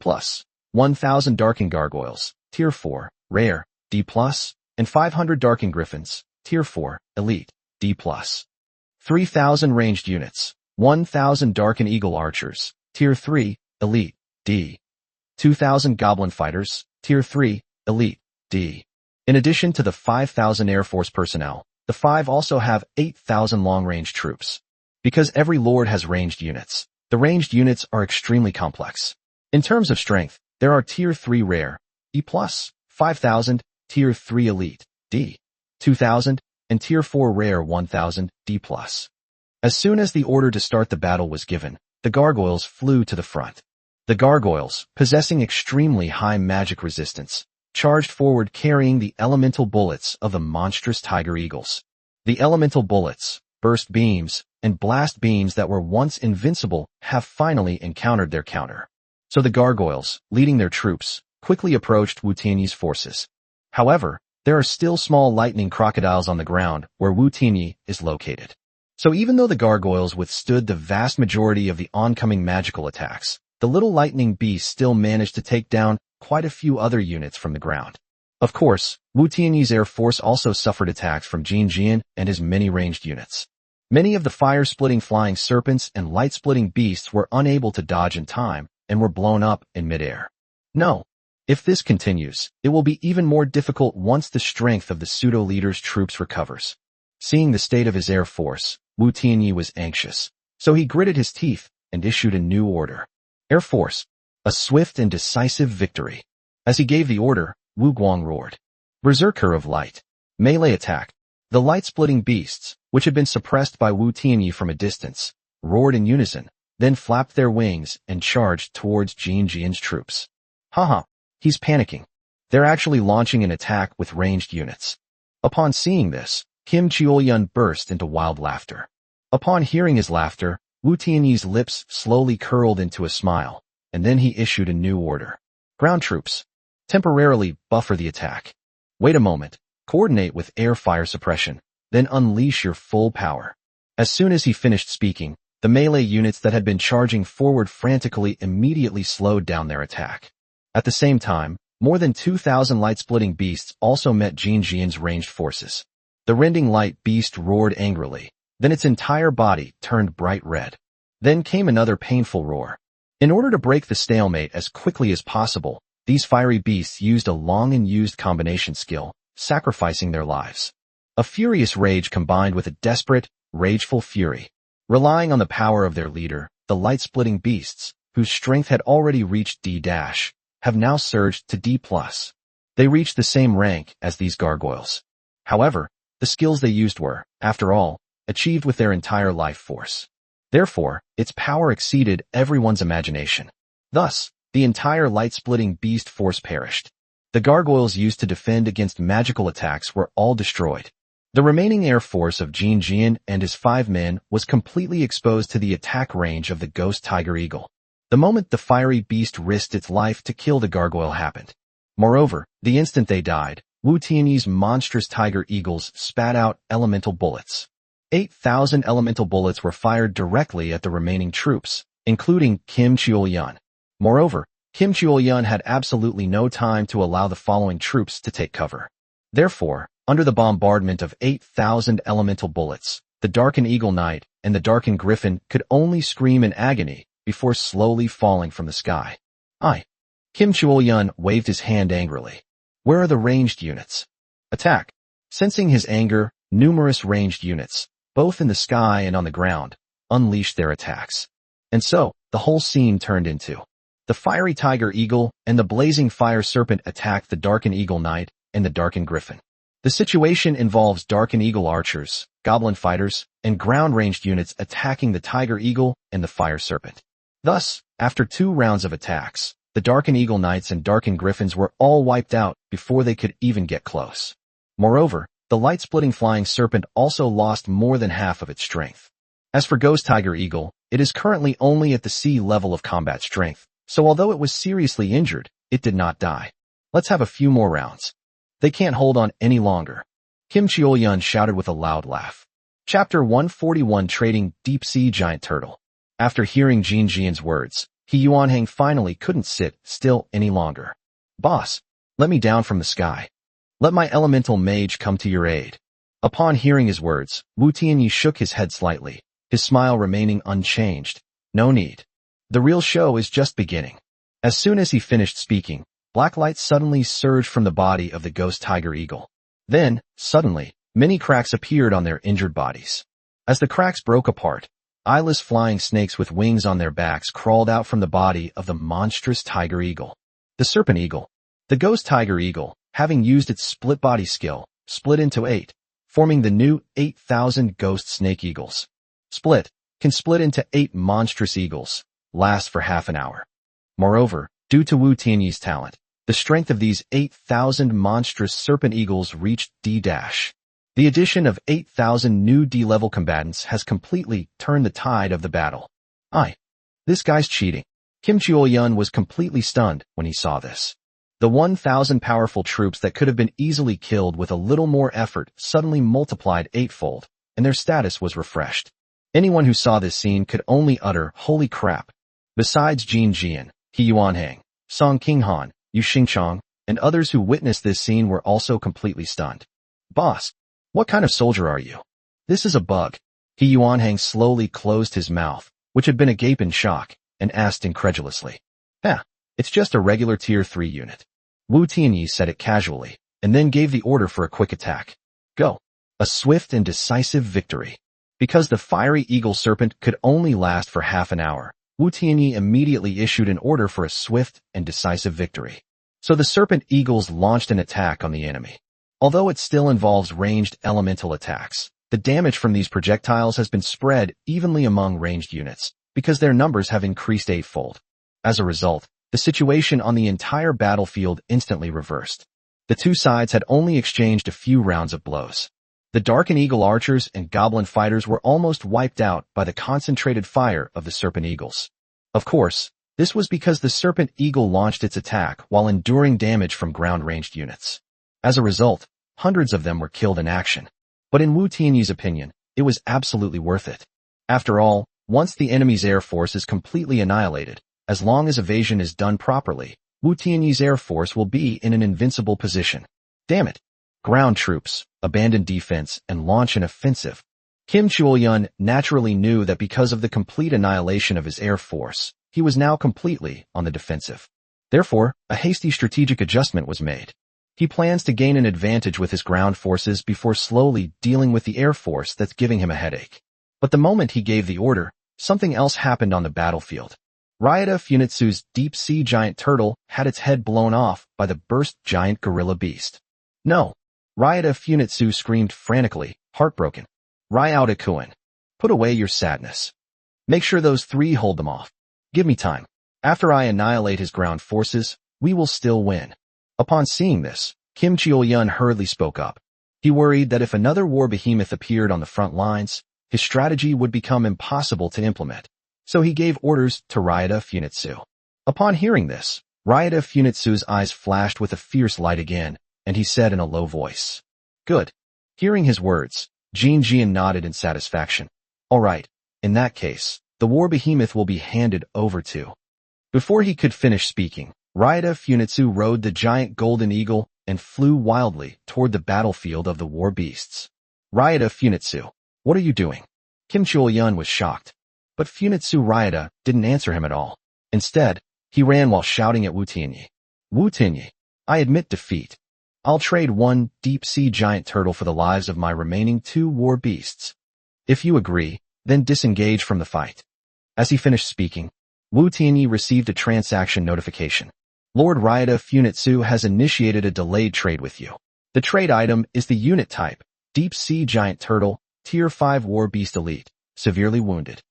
Speaker 1: 1,000 Darkin Gargoyles, Tier 4, Rare, D+, and 500 Darkin Griffins, Tier 4, Elite, D+. 3,000 ranged units, 1,000 Darkin Eagle Archers, Tier 3, Elite, D. 2,000 Goblin Fighters, Tier 3, Elite, D. In addition to the 5,000 Air Force personnel, the 5 also have 8,000 long-range troops. Because every lord has ranged units, the ranged units are extremely complex. In terms of strength, there are Tier 3 Rare, E+, 5,000, Tier 3 Elite, D. 2,000, and Tier 4 Rare 1,000, D+. As soon as the order to start the battle was given, the gargoyles flew to the front. The gargoyles, possessing extremely high magic resistance, charged forward carrying the elemental bullets of the monstrous tiger eagles. The elemental bullets, burst beams, and blast beams that were once invincible have finally encountered their counter. So the gargoyles, leading their troops, quickly approached Wu Tianyi's forces. However, there are still small lightning crocodiles on the ground where Wu Tianyi is located. So even though the gargoyles withstood the vast majority of the oncoming magical attacks, the little lightning beast still managed to take down quite a few other units from the ground. Of course, Wu Tianyi's air force also suffered attacks from Jin Jian and his many ranged units. Many of the fire-splitting flying serpents and light-splitting beasts were unable to dodge in time and were blown up in midair. No. If this continues, it will be even more difficult once the strength of the pseudo-leader's troops recovers. Seeing the state of his air force, Wu Tianyi was anxious, so he gritted his teeth and issued a new order. Air Force, a swift and decisive victory. As he gave the order, Wu Guang roared. Berserker of Light. Melee attack. The light-splitting beasts, which had been suppressed by Wu Tianyi from a distance, roared in unison, then flapped their wings and charged towards Jin Jian's troops. Haha, he's panicking. They're actually launching an attack with ranged units. Upon seeing this, Kim Chiol-yun burst into wild laughter. Upon hearing his laughter, Wu Tianyi's lips slowly curled into a smile, and then he issued a new order. Ground troops. Temporarily buffer the attack. Wait a moment. Coordinate with air fire suppression, then unleash your full power. As soon as he finished speaking, the melee units that had been charging forward frantically immediately slowed down their attack. At the same time, more than 2,000 light-splitting beasts also met Jin Jian's ranged forces. The rending light beast roared angrily, then its entire body turned bright red. Then came another painful roar. In order to break the stalemate as quickly as possible, these fiery beasts used a long and used combination skill, sacrificing their lives. A furious rage combined with a desperate, rageful fury. Relying on the power of their leader, the light-splitting beasts, whose strength had already reached D-, have now surged to D+. They reached the same rank as these gargoyles. However, the skills they used were, after all, achieved with their entire life force. Therefore, its power exceeded everyone's imagination. Thus, the entire light-splitting beast force perished. The gargoyles used to defend against magical attacks were all destroyed. The remaining air force of Jin Jian and his 5 men was completely exposed to the attack range of the ghost tiger eagle. The moment the fiery beast risked its life to kill the gargoyle happened. Moreover, the instant they died, Wu Tianyi's monstrous tiger eagles spat out elemental bullets. 8,000 elemental bullets were fired directly at the remaining troops, including Kim Chiol-yun. Moreover, Kim Chiol-yun had absolutely no time to allow the following troops to take cover. Therefore, under the bombardment of 8,000 elemental bullets, the Darken Eagle Knight and the Darken Griffin could only scream in agony before slowly falling from the sky. Kim Chiol-yun waved his hand angrily. Where are the ranged units? Attack. Sensing his anger, numerous ranged units, both in the sky and on the ground, unleashed their attacks. And so, the whole scene turned into the fiery tiger eagle and the blazing fire serpent attacked the Darken Eagle Knight and the Darken Griffin. The situation involves Darken Eagle archers, goblin fighters, and ground-ranged units attacking the tiger eagle and the fire serpent. Thus, after 2 rounds of attacks, the Darken Eagle Knights and Darken Griffins were all wiped out before they could even get close. Moreover, the light-splitting flying serpent also lost more than half of its strength. As for Ghost Tiger Eagle, it is currently only at the C level of combat strength, so although it was seriously injured, it did not die. Let's have a few more rounds. They can't hold on any longer. Kim Chiol-yun shouted with a loud laugh. Chapter 141 Trading Deep Sea Giant Turtle. After hearing Jin Jian's words, He Yuanhang finally couldn't sit still any longer. Boss, let me down from the sky. Let my elemental mage come to your aid. Upon hearing his words, Wu Tianyi shook his head slightly, his smile remaining unchanged. No need. The real show is just beginning. As soon as he finished speaking, black light suddenly surged from the body of the ghost tiger eagle. Then, suddenly, many cracks appeared on their injured bodies. As the cracks broke apart, eyeless flying snakes with wings on their backs crawled out from the body of the monstrous tiger eagle. The serpent eagle. The ghost tiger eagle, having used its split body skill, split into 8, forming the new 8,000 ghost snake eagles. Split, can split into 8 monstrous eagles, last for half an hour. Moreover, due to Wu Tianyi's talent, the strength of these 8,000 monstrous serpent eagles reached D-. The addition of 8,000 new D-level combatants has completely turned the tide of the battle. This guy's cheating. Kim Chiol-yun was completely stunned when he saw this. The 1,000 powerful troops that could have been easily killed with a little more effort suddenly multiplied 8-fold, and their status was refreshed. Anyone who saw this scene could only utter, "Holy crap." Besides Jin Jian, He Yuanhang, Song Qinghan, Yu Xingchang, and others who witnessed this scene were also completely stunned. "Boss, what kind of soldier are you?" "This is a bug." He Yuanhang slowly closed his mouth, which had been agape in shock, and asked incredulously. It's just a regular Tier 3 unit." Wu Tianyi said it casually, and then gave the order for a quick attack. Go. A swift and decisive victory. Because the fiery eagle serpent could only last for half an hour, Wu Tianyi immediately issued an order for a swift and decisive victory. So the serpent eagles launched an attack on the enemy. Although it still involves ranged elemental attacks, the damage from these projectiles has been spread evenly among ranged units, because their numbers have increased eightfold. As a result, the situation on the entire battlefield instantly reversed. The two sides had only exchanged a few rounds of blows. The Dark and Eagle archers and goblin fighters were almost wiped out by the concentrated fire of the serpent eagles. Of course, this was because the serpent eagle launched its attack while enduring damage from ground-ranged units. As a result, hundreds of them were killed in action. But in Wu Tianyi's opinion, it was absolutely worth it. After all, once the enemy's air force is completely annihilated, as long as evasion is done properly, Wu Tianyi's air force will be in an invincible position. Damn it! Ground troops, abandon defense, and launch an offensive. Kim Chuoyun naturally knew that because of the complete annihilation of his air force, he was now completely on the defensive. Therefore, a hasty strategic adjustment was made. He plans to gain an advantage with his ground forces before slowly dealing with the air force that's giving him a headache. But the moment he gave the order, something else happened on the battlefield. Ryota Funitsu's deep-sea giant turtle had its head blown off by the burst giant gorilla beast. No! Ryota Funitsu screamed frantically, heartbroken. Ryota Kuan, put away your sadness. Make sure those three hold them off. Give me time. After I annihilate his ground forces, we will still win. Upon seeing this, Kim Cheol-yun hurriedly spoke up. He worried that if another war behemoth appeared on the front lines, his strategy would become impossible to implement. So he gave orders to Ryota Funitsu. Upon hearing this, Ryota Funitsu's eyes flashed with a fierce light again, and he said in a low voice, "Good." Hearing his words, Jin Jian nodded in satisfaction. "All right, in that case, the war behemoth will be handed over to." Before he could finish speaking, Ryota Funitsu rode the giant golden eagle and flew wildly toward the battlefield of the war beasts. "Ryota Funitsu, what are you doing?" Kim Cheol-yun was shocked. But Funitsu Ryota didn't answer him at all. Instead, he ran while shouting at Wu Tianyi. "Wu Tianyi, I admit defeat. I'll trade one deep-sea giant turtle for the lives of my remaining 2 war beasts. If you agree, then disengage from the fight." As he finished speaking, Wu Tianyi received a transaction notification. "Lord Ryota Funitsu has initiated a delayed trade with you. The trade item is the unit type, deep-sea giant turtle, Tier 5 war beast elite, severely wounded.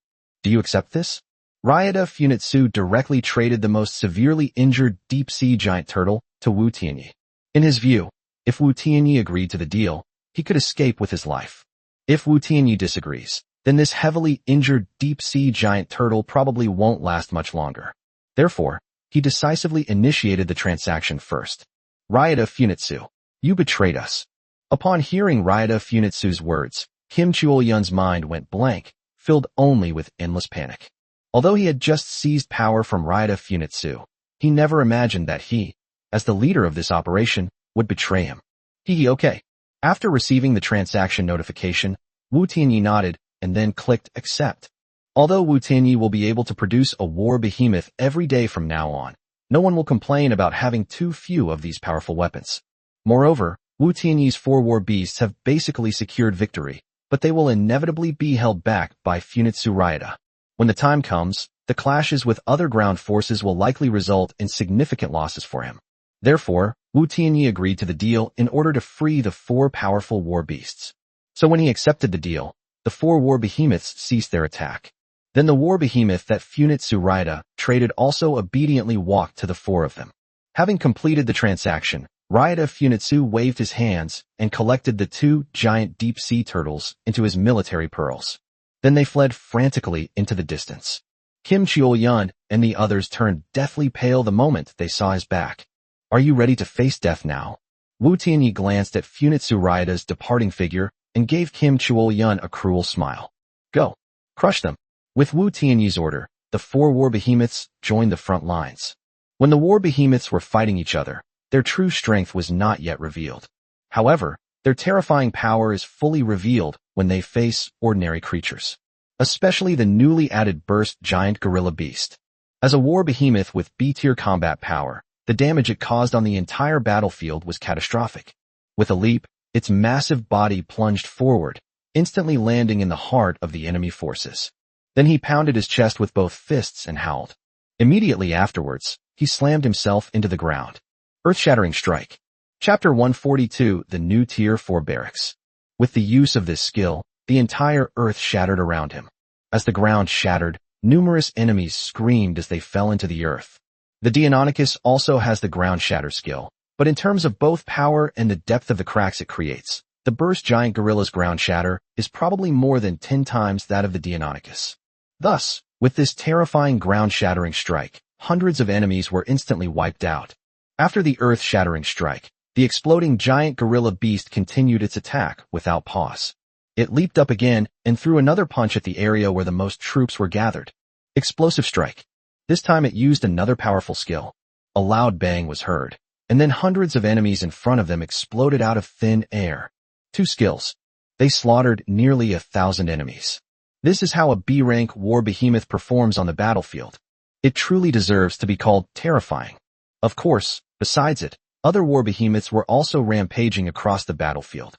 Speaker 1: Do you accept this?" Ryota Funitsu directly traded the most severely injured deep-sea giant turtle to Wu Tianyi. In his view, if Wu Tianyi agreed to the deal, he could escape with his life. If Wu Tianyi disagrees, then this heavily injured deep-sea giant turtle probably won't last much longer. Therefore, he decisively initiated the transaction first. "Ryota Funitsu, you betrayed us." Upon hearing Ryota Funitsu's words, Kim Cheol-yun's mind went blank, filled only with endless panic. Although he had just seized power from Ryota Funitsu, he never imagined that he, as the leader of this operation, would betray him. Okay. After receiving the transaction notification, Wu Tianyi nodded and then clicked accept. Although Wu Tianyi will be able to produce a war behemoth every day from now on, no one will complain about having too few of these powerful weapons. Moreover, Wu Tianyi's 4 war beasts have basically secured victory, but they will inevitably be held back by Funitsu Ryota. When the time comes, the clashes with other ground forces will likely result in significant losses for him. Therefore, Wu Tianyi agreed to the deal in order to free the 4 powerful war beasts. So when he accepted the deal, the 4 war behemoths ceased their attack. Then the war behemoth that Funitsu Ryota traded also obediently walked to the 4 of them. Having completed the transaction, Ryota Funitsu waved his hands and collected the 2 giant deep-sea turtles into his military pearls. Then they fled frantically into the distance. Kim Cheol-yun and the others turned deathly pale the moment they saw his back. "Are you ready to face death now?" Wu Tianyi glanced at Funitsu Ryota's departing figure and gave Kim Chuol-yun a cruel smile. Go. Crush them. With Wu Tianyi's order, the 4 war behemoths joined the front lines. When the war behemoths were fighting each other, their true strength was not yet revealed. However, their terrifying power is fully revealed when they face ordinary creatures, especially the newly added burst giant gorilla beast. As a war behemoth with B-tier combat power, the damage it caused on the entire battlefield was catastrophic. With a leap, its massive body plunged forward, instantly landing in the heart of the enemy forces. Then he pounded his chest with both fists and howled. Immediately afterwards, he slammed himself into the ground. Earth-shattering strike. Chapter 142, The New Tier 4 Barracks. With the use of this skill, the entire earth shattered around him. As the ground shattered, numerous enemies screamed as they fell into the earth. The Deinonychus also has the ground shatter skill, but in terms of both power and the depth of the cracks it creates, the burst giant gorilla's ground shatter is probably more than 10 times that of the Deinonychus. Thus, with this terrifying ground-shattering strike, hundreds of enemies were instantly wiped out. After the earth-shattering strike, the exploding giant gorilla beast continued its attack without pause. It leaped up again and threw another punch at the area where the most troops were gathered. Explosive strike. This time it used another powerful skill. A loud bang was heard, and then hundreds of enemies in front of them exploded out of thin air. 2 skills. They slaughtered nearly 1,000 enemies. This is how a B-rank war behemoth performs on the battlefield. It truly deserves to be called terrifying. Of course, besides it, other war behemoths were also rampaging across the battlefield.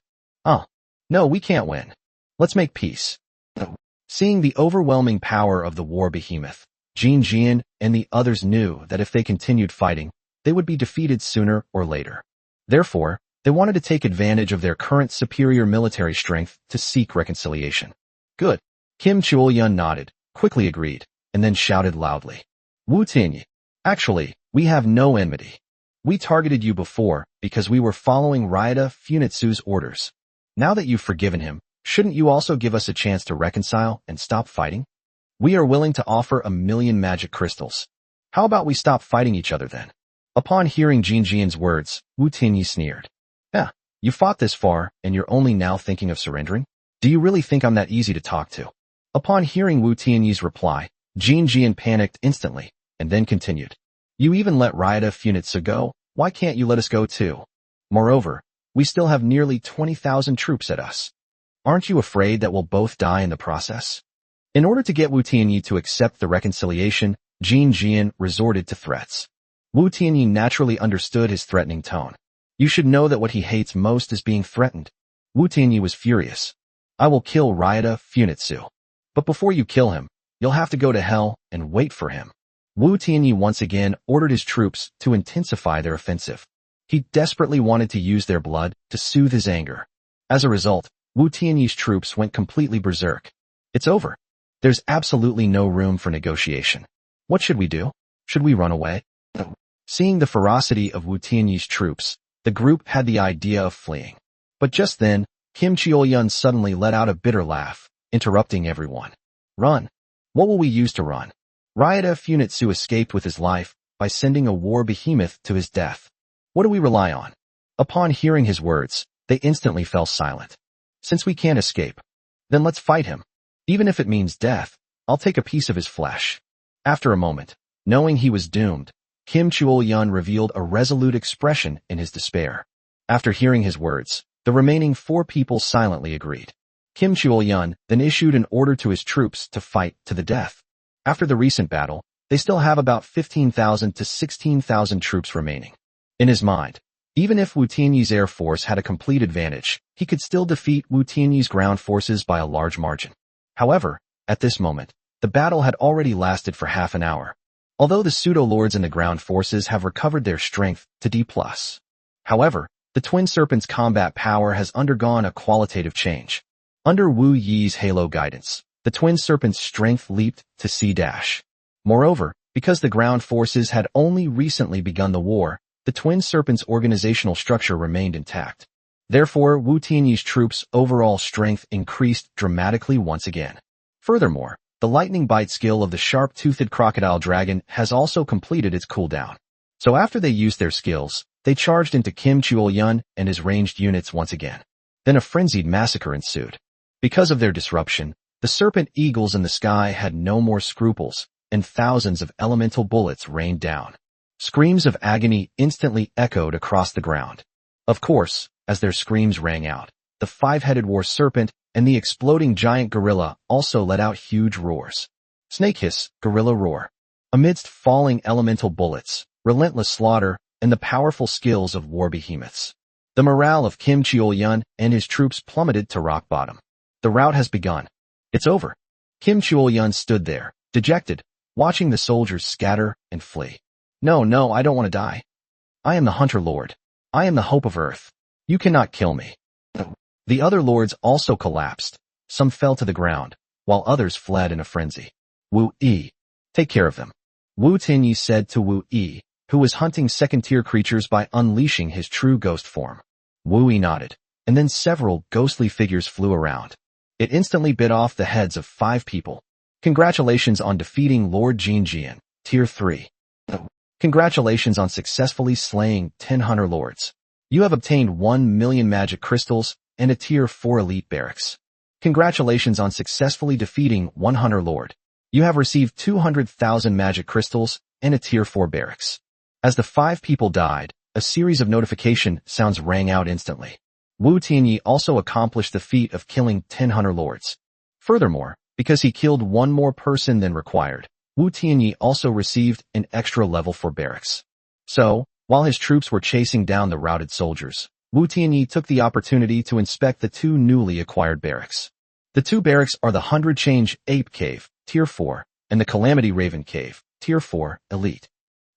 Speaker 1: No, we can't win. Let's make peace. Seeing the overwhelming power of the war behemoth, Jin Jian and the others knew that if they continued fighting, they would be defeated sooner or later. Therefore, they wanted to take advantage of their current superior military strength to seek reconciliation. Good. Kim Chuol-yun nodded, quickly agreed, and then shouted loudly. Wu Tianyi. Actually, we have no enmity. We targeted you before because we were following Ryota Funitsu's orders. Now that you've forgiven him, shouldn't you also give us a chance to reconcile and stop fighting? We are willing to offer 1,000,000 magic crystals. How about we stop fighting each other then? Upon hearing Jin Jian's words, Wu Tianyi sneered. Yeah, you fought this far, and you're only now thinking of surrendering? Do you really think I'm that easy to talk to? Upon hearing Wu Tianyi's reply, Jin Jian panicked instantly, and then continued. You even let Ryota Funitsu go, why can't you let us go too? Moreover, we still have nearly 20,000 troops at us. Aren't you afraid that we'll both die in the process? In order to get Wu Tianyi to accept the reconciliation, Jin Jian resorted to threats. Wu Tianyi naturally understood his threatening tone. You should know that what he hates most is being threatened. Wu Tianyi was furious. I will kill Ryota Funitsu. But before you kill him, you'll have to go to hell and wait for him. Wu Tianyi once again ordered his troops to intensify their offensive. He desperately wanted to use their blood to soothe his anger. As a result, Wu Tianyi's troops went completely berserk. It's over. There's absolutely no room for negotiation. What should we do? Should we run away? Seeing the ferocity of Wu Tianyi's troops, the group had the idea of fleeing. But just then, Kim Chuol-yun suddenly let out a bitter laugh, interrupting everyone. Run. What will we use to run? Ryota Funitsu escaped with his life by sending a war behemoth to his death. What do we rely on? Upon hearing his words, they instantly fell silent. Since we can't escape, then let's fight him. Even if it means death, I'll take a piece of his flesh. After a moment, knowing he was doomed, Kim Chuol-yun revealed a resolute expression in his despair. After hearing his words, the remaining 4 people silently agreed. Kim Chuol-yun then issued an order to his troops to fight to the death. After the recent battle, they still have about 15,000 to 16,000 troops remaining. In his mind, even if Wu Tianyi's air force had a complete advantage, he could still defeat Wu Tianyi's ground forces by a large margin. However, at this moment, the battle had already lasted for half an hour. Although the pseudo-lords and the ground forces have recovered their strength to D+. However, the Twin Serpent's combat power has undergone a qualitative change. Under Wu Yi's halo guidance, the Twin Serpent's strength leaped to C-. Moreover, because the ground forces had only recently begun the war, the Twin Serpent's organizational structure remained intact. Therefore, Wu Tianyi's troops' overall strength increased dramatically once again. Furthermore, the lightning bite skill of the sharp-toothed crocodile dragon has also completed its cooldown. So after they used their skills, they charged into Kim Chuol-yun and his ranged units once again. Then a frenzied massacre ensued. Because of their disruption, the serpent eagles in the sky had no more scruples, and thousands of elemental bullets rained down. Screams of agony instantly echoed across the ground. Of course, as their screams rang out, the five-headed war serpent and the exploding giant gorilla also let out huge roars. Snake hiss, gorilla roar. Amidst falling elemental bullets, relentless slaughter, and the powerful skills of war behemoths, the morale of Kim Cheol-yun and his troops plummeted to rock bottom. The rout has begun. It's over. Kim Cheol-yun stood there, dejected, watching the soldiers scatter and flee. No, I don't want to die. I am the Hunter Lord. I am the hope of Earth. You cannot kill me. The other lords also collapsed. Some fell to the ground, while others fled in a frenzy. Wu Yi, take care of them. Wu Tinyi said to Wu Yi, who was hunting second-tier creatures by unleashing his true ghost form. Wu Yi nodded, and then several ghostly figures flew around. It instantly bit off the heads of 5 people. Congratulations on defeating Lord Jinjian, Tier 3. Congratulations on successfully slaying 10 Hunter Lords. You have obtained 1 million magic crystals and a Tier 4 elite barracks. Congratulations on successfully defeating 1 Hunter Lord. You have received 200,000 magic crystals and a Tier 4 barracks. As the 5 people died, a series of notification sounds rang out instantly. Wu Tianyi also accomplished the feat of killing 10 Hunter Lords. Furthermore, because he killed 1 more person than required, Wu Tianyi also received an extra level 4 barracks. So, while his troops were chasing down the routed soldiers, Wu Tianyi took the opportunity to inspect the 2 newly acquired barracks. The 2 barracks are the 100 Change Ape Cave, Tier 4, and the Calamity Raven Cave, Tier 4, Elite.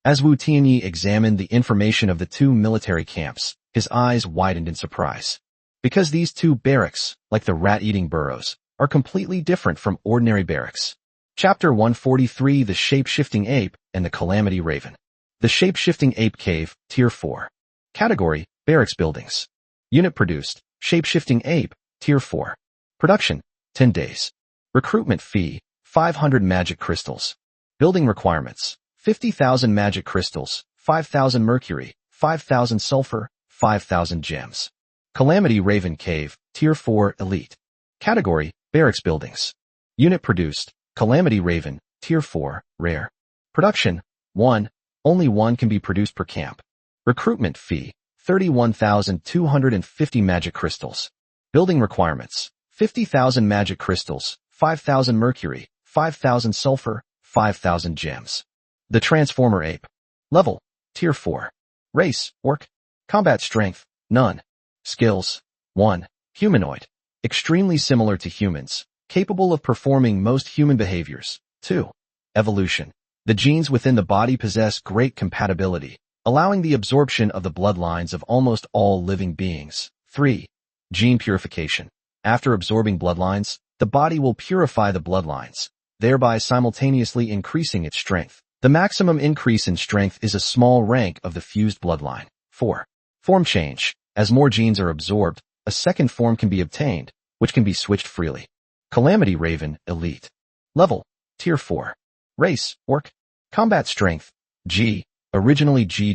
Speaker 1: As Wu Tianyi examined the information of the 2 military camps, his eyes widened in surprise. Because these 2 barracks, like the rat-eating burrows, are completely different from ordinary barracks. Chapter 143: The Shape-Shifting Ape and the Calamity Raven. The Shape-Shifting Ape Cave, Tier 4. Category: Barracks Buildings. Unit produced: Shape-Shifting Ape, Tier 4. Production: 10 days. Recruitment fee: 500 magic crystals. Building requirements: 50,000 magic crystals, 5,000 mercury, 5,000 sulfur, 5,000 gems. Calamity Raven Cave, Tier 4 Elite. Category: Barracks Buildings. Unit produced: Calamity Raven, Tier 4, Rare. Production: 1. Only 1 can be produced per camp. Recruitment fee: 31,250 magic crystals. Building requirements: 50,000 magic crystals, 5,000 mercury, 5,000 sulfur, 5,000 gems. The Transformer Ape. Level: Tier 4. Race: Orc. Combat strength: none. Skills: 1. Humanoid. Extremely similar to humans, capable of performing most human behaviors. 2. Evolution. The genes within the body possess great compatibility, allowing the absorption of the bloodlines of almost all living beings. 3. Gene purification. After absorbing bloodlines, the body will purify the bloodlines, thereby simultaneously increasing its strength. The maximum increase in strength is a small rank of the fused bloodline. 4. Form change. As more genes are absorbed, a second form can be obtained, which can be switched freely. Calamity Raven Elite. Level: Tier 4. Race: Orc. Combat strength: G. Originally G-.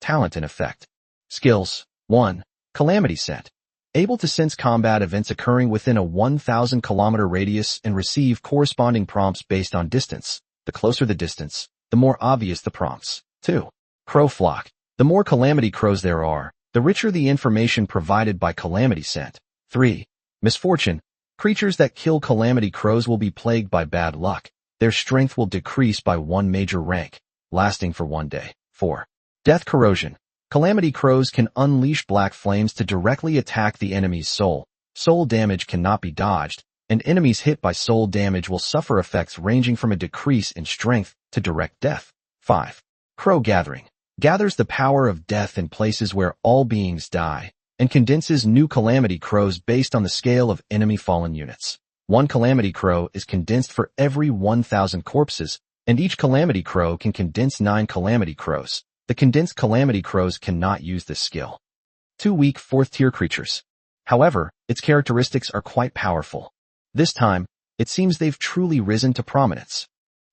Speaker 1: Talent and effect. Skills: 1. Calamity Scent. Able to sense combat events occurring within a 1,000 kilometer radius and receive corresponding prompts based on distance. The closer the distance, the more obvious the prompts. 2. Crow Flock. The more Calamity Crows there are, the richer the information provided by Calamity Scent. 3. Misfortune. Creatures that kill Calamity Crows will be plagued by bad luck. Their strength will decrease by 1 major rank, lasting for 1 day. 4. Death Corrosion. Calamity Crows can unleash black flames to directly attack the enemy's soul. Soul damage cannot be dodged, and enemies hit by soul damage will suffer effects ranging from a decrease in strength to direct death. 5. Crow Gathering. Gathers the power of death in places where all beings die, and condenses new Calamity Crows based on the scale of enemy fallen units. 1 Calamity Crow is condensed for every 1,000 corpses, and each Calamity Crow can condense 9 Calamity Crows. The condensed Calamity Crows cannot use this skill. 2 weak 4th-tier creatures. However, its characteristics are quite powerful. This time, it seems they've truly risen to prominence.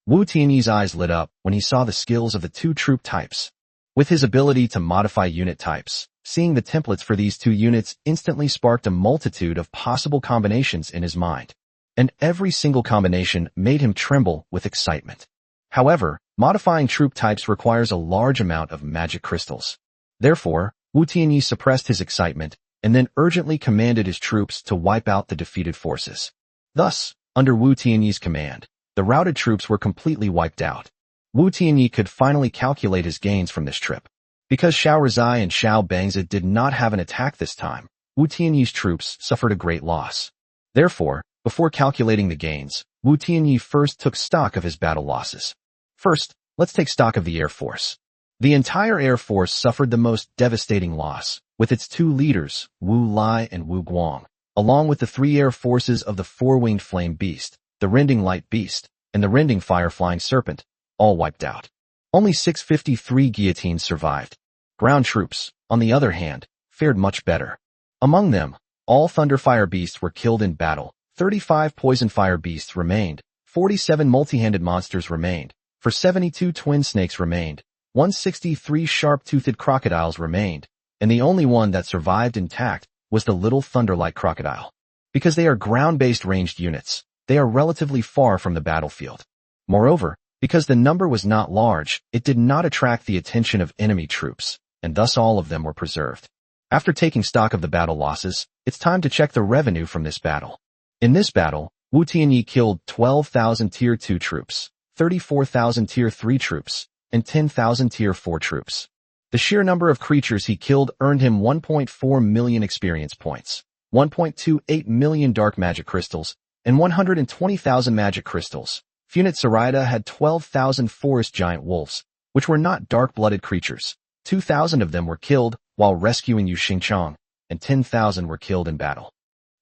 Speaker 1: Wu Tianyi's eyes lit up when he saw the skills of the 2 troop types. With his ability to modify unit types, seeing the templates for these two units instantly sparked a multitude of possible combinations in his mind. And every single combination made him tremble with excitement. However, modifying troop types requires a large amount of magic crystals. Therefore, Wu Tianyi suppressed his excitement and then urgently commanded his troops to wipe out the defeated forces. Thus, under Wu Tianyi's command, the routed troops were completely wiped out. Wu Tianyi could finally calculate his gains from this trip. Because Xiao Rezai and Xiao Bangzi did not have an attack this time, Wu Tianyi's troops suffered a great loss. Therefore, before calculating the gains, Wu Tianyi first took stock of his battle losses. First, let's take stock of the Air Force. The entire Air Force suffered the most devastating loss, with its two leaders, Wu Lai and Wu Guang, along with the three air forces of the four-winged flame beast, the rending light beast, and the rending fire-flying serpent, all wiped out. Only 653 guillotines survived. Ground troops, on the other hand, fared much better. Among them, all Thunderfire beasts were killed in battle, 35 Poison Fire beasts remained, 47 multi-handed monsters remained, for 72 twin snakes remained, 163 sharp-toothed crocodiles remained, and the only one that survived intact was the little Thunderlight crocodile. Because they are ground-based ranged units, they are relatively far from the battlefield. Moreover, because the number was not large, it did not attract the attention of enemy troops, and thus all of them were preserved. After taking stock of the battle losses, it's time to check the revenue from this battle. In this battle, Wu Tianyi killed 12,000 Tier 2 troops, 34,000 Tier 3 troops, and 10,000 Tier 4 troops. The sheer number of creatures he killed earned him 1.4 million experience points, 1.28 million dark magic crystals, and 120,000 magic crystals. Funit Sarita had 12,000 forest giant wolves, which were not dark-blooded creatures. 2,000 of them were killed while rescuing Yu Xingchang, and 10,000 were killed in battle.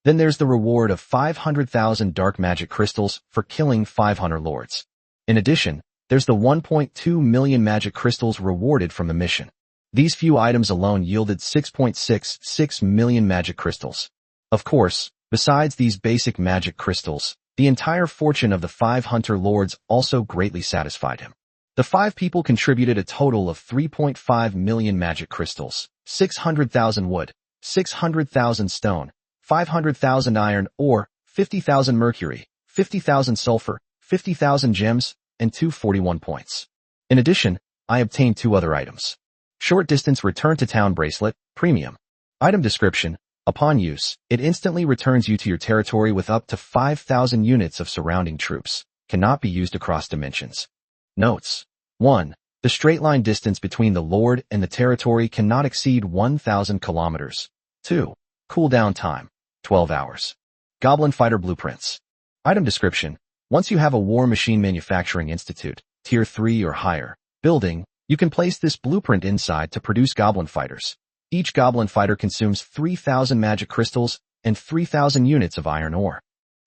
Speaker 1: Then there's the reward of 500,000 dark magic crystals for killing 500 lords. In addition, there's the 1.2 million magic crystals rewarded from the mission. These few items alone yielded 6.66 million magic crystals. Of course, besides these basic magic crystals, the entire fortune of the 5 hunter lords also greatly satisfied him. The 5 people contributed a total of 3.5 million magic crystals, 600,000 wood, 600,000 stone, 500,000 iron ore, 50,000 mercury, 50,000 sulfur, 50,000 gems, and 241 points. In addition, I obtained 2 other items. Short distance return to town bracelet, premium. Item description. Upon use, it instantly returns you to your territory with up to 5,000 units of surrounding troops. Cannot be used across dimensions. Notes. 1. The straight line distance between the Lord and the territory cannot exceed 1,000 kilometers. 2. Cooldown time. 12 hours. Goblin Fighter Blueprints. Item description. Once you have a War Machine Manufacturing Institute, Tier 3 or higher, building, you can place this blueprint inside to produce Goblin Fighters. Each Goblin Fighter consumes 3,000 magic crystals and 3,000 units of iron ore.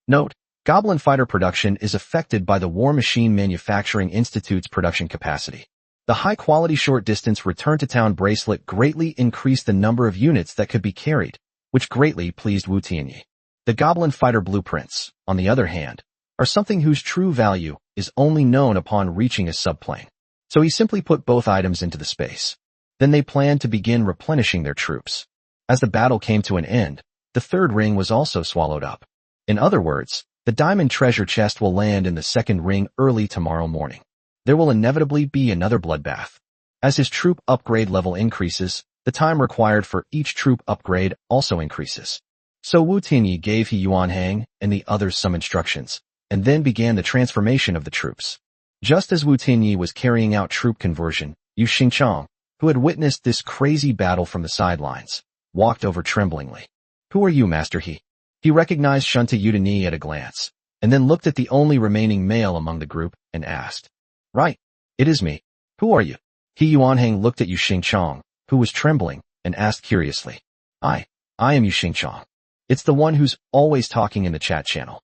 Speaker 1: Note, Goblin Fighter production is affected by the War Machine Manufacturing Institute's production capacity. The high-quality short-distance return-to-town bracelet greatly increased the number of units that could be carried, which greatly pleased Wu Tianyi. The Goblin Fighter blueprints, on the other hand, are something whose true value is only known upon reaching a subplane. So he simply put both items into the space. Then they planned to begin replenishing their troops. As the battle came to an end, the third ring was also swallowed up. In other words, the diamond treasure chest will land in the second ring early tomorrow morning. There will inevitably be another bloodbath. As his troop upgrade level increases, the time required for each troop upgrade also increases. So Wu Tianyi gave He Yuanhang and the others some instructions, and then began the transformation of the troops. Just as Wu Tianyi was carrying out troop conversion, Yu Xingchang, who had witnessed this crazy battle from the sidelines, walked over tremblingly. "Who are you, Master He?" He recognized Shunta Udani at a glance, and then looked at the only remaining male among the group and asked, "Right, it is me. Who are you?" He Yuanhang looked at Yu Xingchang, who was trembling, and asked curiously, I am Yu Xingchang. It's the one who's always talking in the chat channel."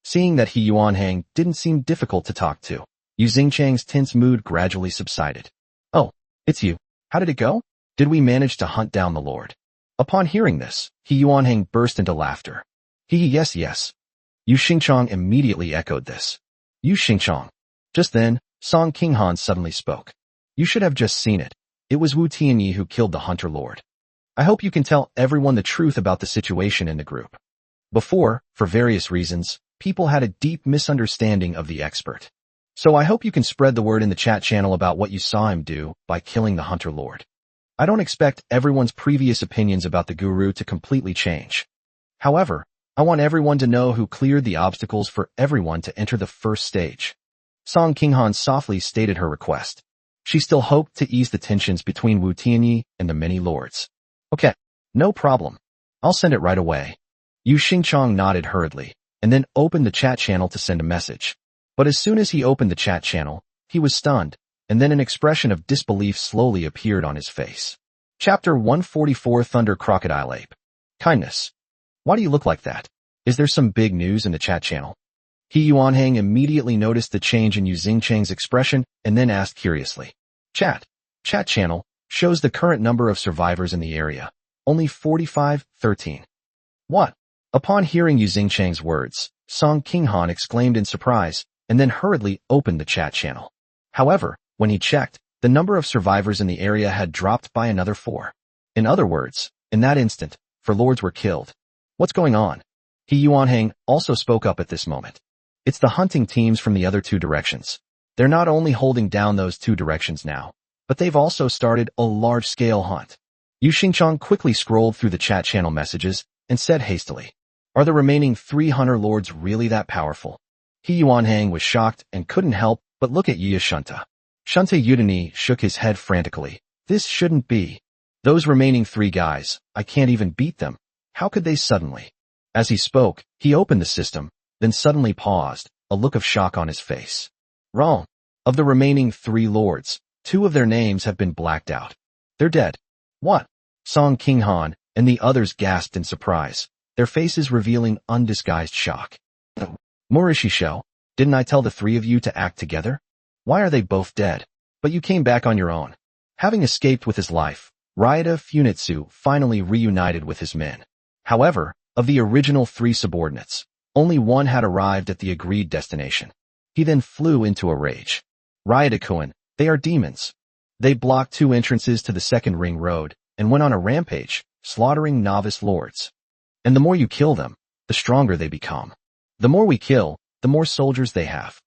Speaker 1: Seeing that He Yuanhang didn't seem difficult to talk to, Yu Xingchang's tense mood gradually subsided. "Oh, it's you. How did it go? Did we manage to hunt down the Lord?" Upon hearing this, He Yuanhang burst into laughter. Yes. Yu Xingchang immediately echoed this. "Yu Xingchang." Just then, Song Qinghan suddenly spoke. "You should have just seen it. It was Wu Tianyi who killed the Hunter Lord." I hope you can tell everyone the truth about the situation in the group. Before, for various reasons, people had a deep misunderstanding of the expert. So I hope you can spread the word in the chat channel about what you saw him do by killing the Hunter Lord. I don't expect everyone's previous opinions about the guru to completely change. However, I want everyone to know who cleared the obstacles for everyone to enter the first stage. Song Kinghan softly stated her request. She still hoped to ease the tensions between Wu Tianyi and the many lords. Okay, no problem. I'll send it right away. Yu Xingchong nodded hurriedly, and then opened the chat channel to send a message. But as soon as he opened the chat channel, he was stunned, and then an expression of disbelief slowly appeared on his face. Chapter 144 Thunder Crocodile Ape. Kindness. Why do you look like that? Is there some big news in the chat channel? He Yuanhang immediately noticed the change in Yu Xingchang's expression and then asked curiously. Chat channel shows the current number of survivors in the area. Only 45-13. What? Upon hearing Yu Xingchang's words, Song Kinghan exclaimed in surprise, and then hurriedly opened the chat channel. However, when he checked, the number of survivors in the area had dropped by another 4. In other words, in that instant, 4 lords were killed. What's going on? He Yuanhang also spoke up at this moment. It's the hunting teams from the other 2 directions. They're not only holding down those 2 directions now, but they've also started a large-scale hunt. Yu Xingchong quickly scrolled through the chat channel messages and said hastily, Are the remaining 3 hunter lords really that powerful? He Yuanhang was shocked and couldn't help but look at Yi Shunta. Shunta Yudani shook his head frantically. This shouldn't be. Those remaining 3 guys, I can't even beat them. How could they suddenly? As he spoke, he opened the system, then suddenly paused, a look of shock on his face. Wrong. Of the remaining 3 lords, 2 of their names have been blacked out. They're dead. What? Song Kinghan and the others gasped in surprise, their faces revealing undisguised shock. Morishisho, didn't I tell the 3 of you to act together? Why are they both dead? But you came back on your own. Having escaped with his life, Ryota Funitsu finally reunited with his men. However, of the original 3 subordinates, only 1 had arrived at the agreed destination. He then flew into a rage. Ryota-kun, they are demons. They blocked 2 entrances to the second ring road and went on a rampage, slaughtering novice lords. And the more you kill them, the stronger they become. The more we kill, the more soldiers they have.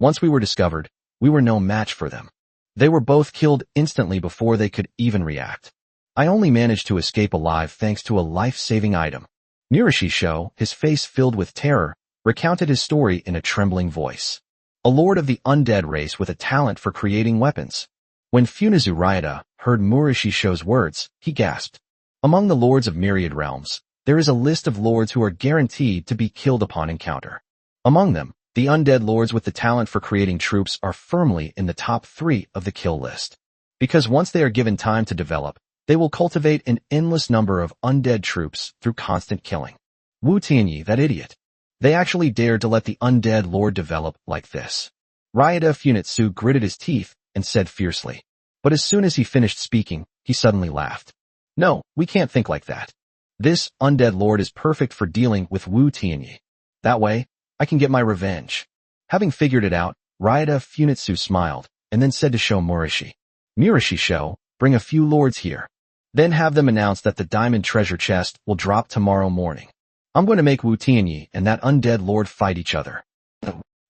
Speaker 1: Once we were discovered, we were no match for them. They were both killed instantly before they could even react. I only managed to escape alive thanks to a life-saving item. Murashisho, his face filled with terror, recounted his story in a trembling voice. A lord of the undead race with a talent for creating weapons. When Funazu Ryota heard Murashisho's words, he gasped. Among the lords of myriad realms, there is a list of lords who are guaranteed to be killed upon encounter. Among them, the undead lords with the talent for creating troops are firmly in the top 3 of the kill list. Because once they are given time to develop, they will cultivate an endless number of undead troops through constant killing. Wu Tianyi, that idiot. They actually dared to let the undead lord develop like this. Ryota Funitsu gritted his teeth and said fiercely. But as soon as he finished speaking, he suddenly laughed. No, we can't think like that. This undead lord is perfect for dealing with Wu Tianyi. That way, I can get my revenge. Having figured it out, Ryota Funitsu smiled and then said to Sho Murashisho, bring a few lords here. Then have them announce that the diamond treasure chest will drop tomorrow morning. I'm going to make Wu Tianyi and that undead lord fight each other.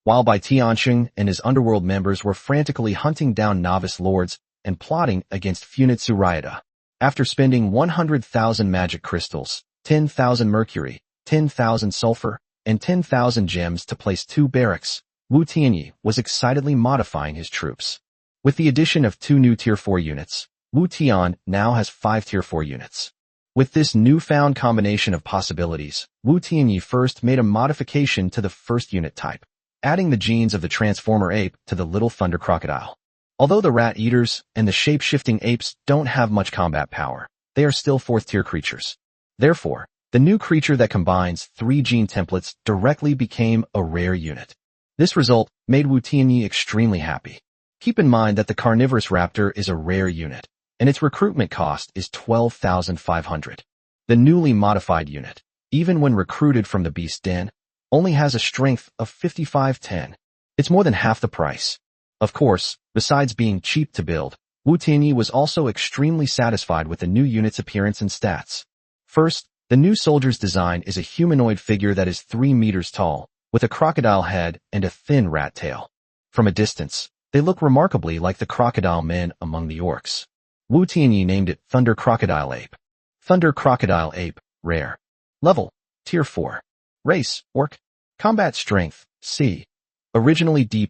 Speaker 1: While Bai Tianxing and his underworld members were frantically hunting down novice lords and plotting against Funitsu Ryota. After spending 100,000 magic crystals, 10,000 mercury, 10,000 sulfur, and 10,000 gems to place 2 barracks, Wu Tianyi was excitedly modifying his troops. With the addition of 2 new Tier 4 units, Wu Tian now has 5 Tier 4 units. With this newfound combination of possibilities, Wu Tianyi first made a modification to the first unit type, adding the genes of the Transformer Ape to the Little Thunder Crocodile. Although the Rat Eaters and the shape-shifting apes don't have much combat power, they are still 4th-tier creatures. Therefore, the new creature that combines 3 gene templates directly became a rare unit. This result made Wu Tianyi extremely happy. Keep in mind that the carnivorous raptor is a rare unit, and its recruitment cost is 12,500. The newly modified unit, even when recruited from the Beast Den, only has a strength of 5510. It's more than half the price. Of course, besides being cheap to build, Wu Tianyi was also extremely satisfied with the new unit's appearance and stats. First, the new soldier's design is a humanoid figure that is 3 meters tall, with a crocodile head and a thin rat tail. From a distance, they look remarkably like the crocodile men among the orcs. Wu Tianyi named it Thunder Crocodile Ape. Thunder Crocodile Ape, rare. Level, Tier 4. Race, Orc. Combat Strength, C. Originally D+,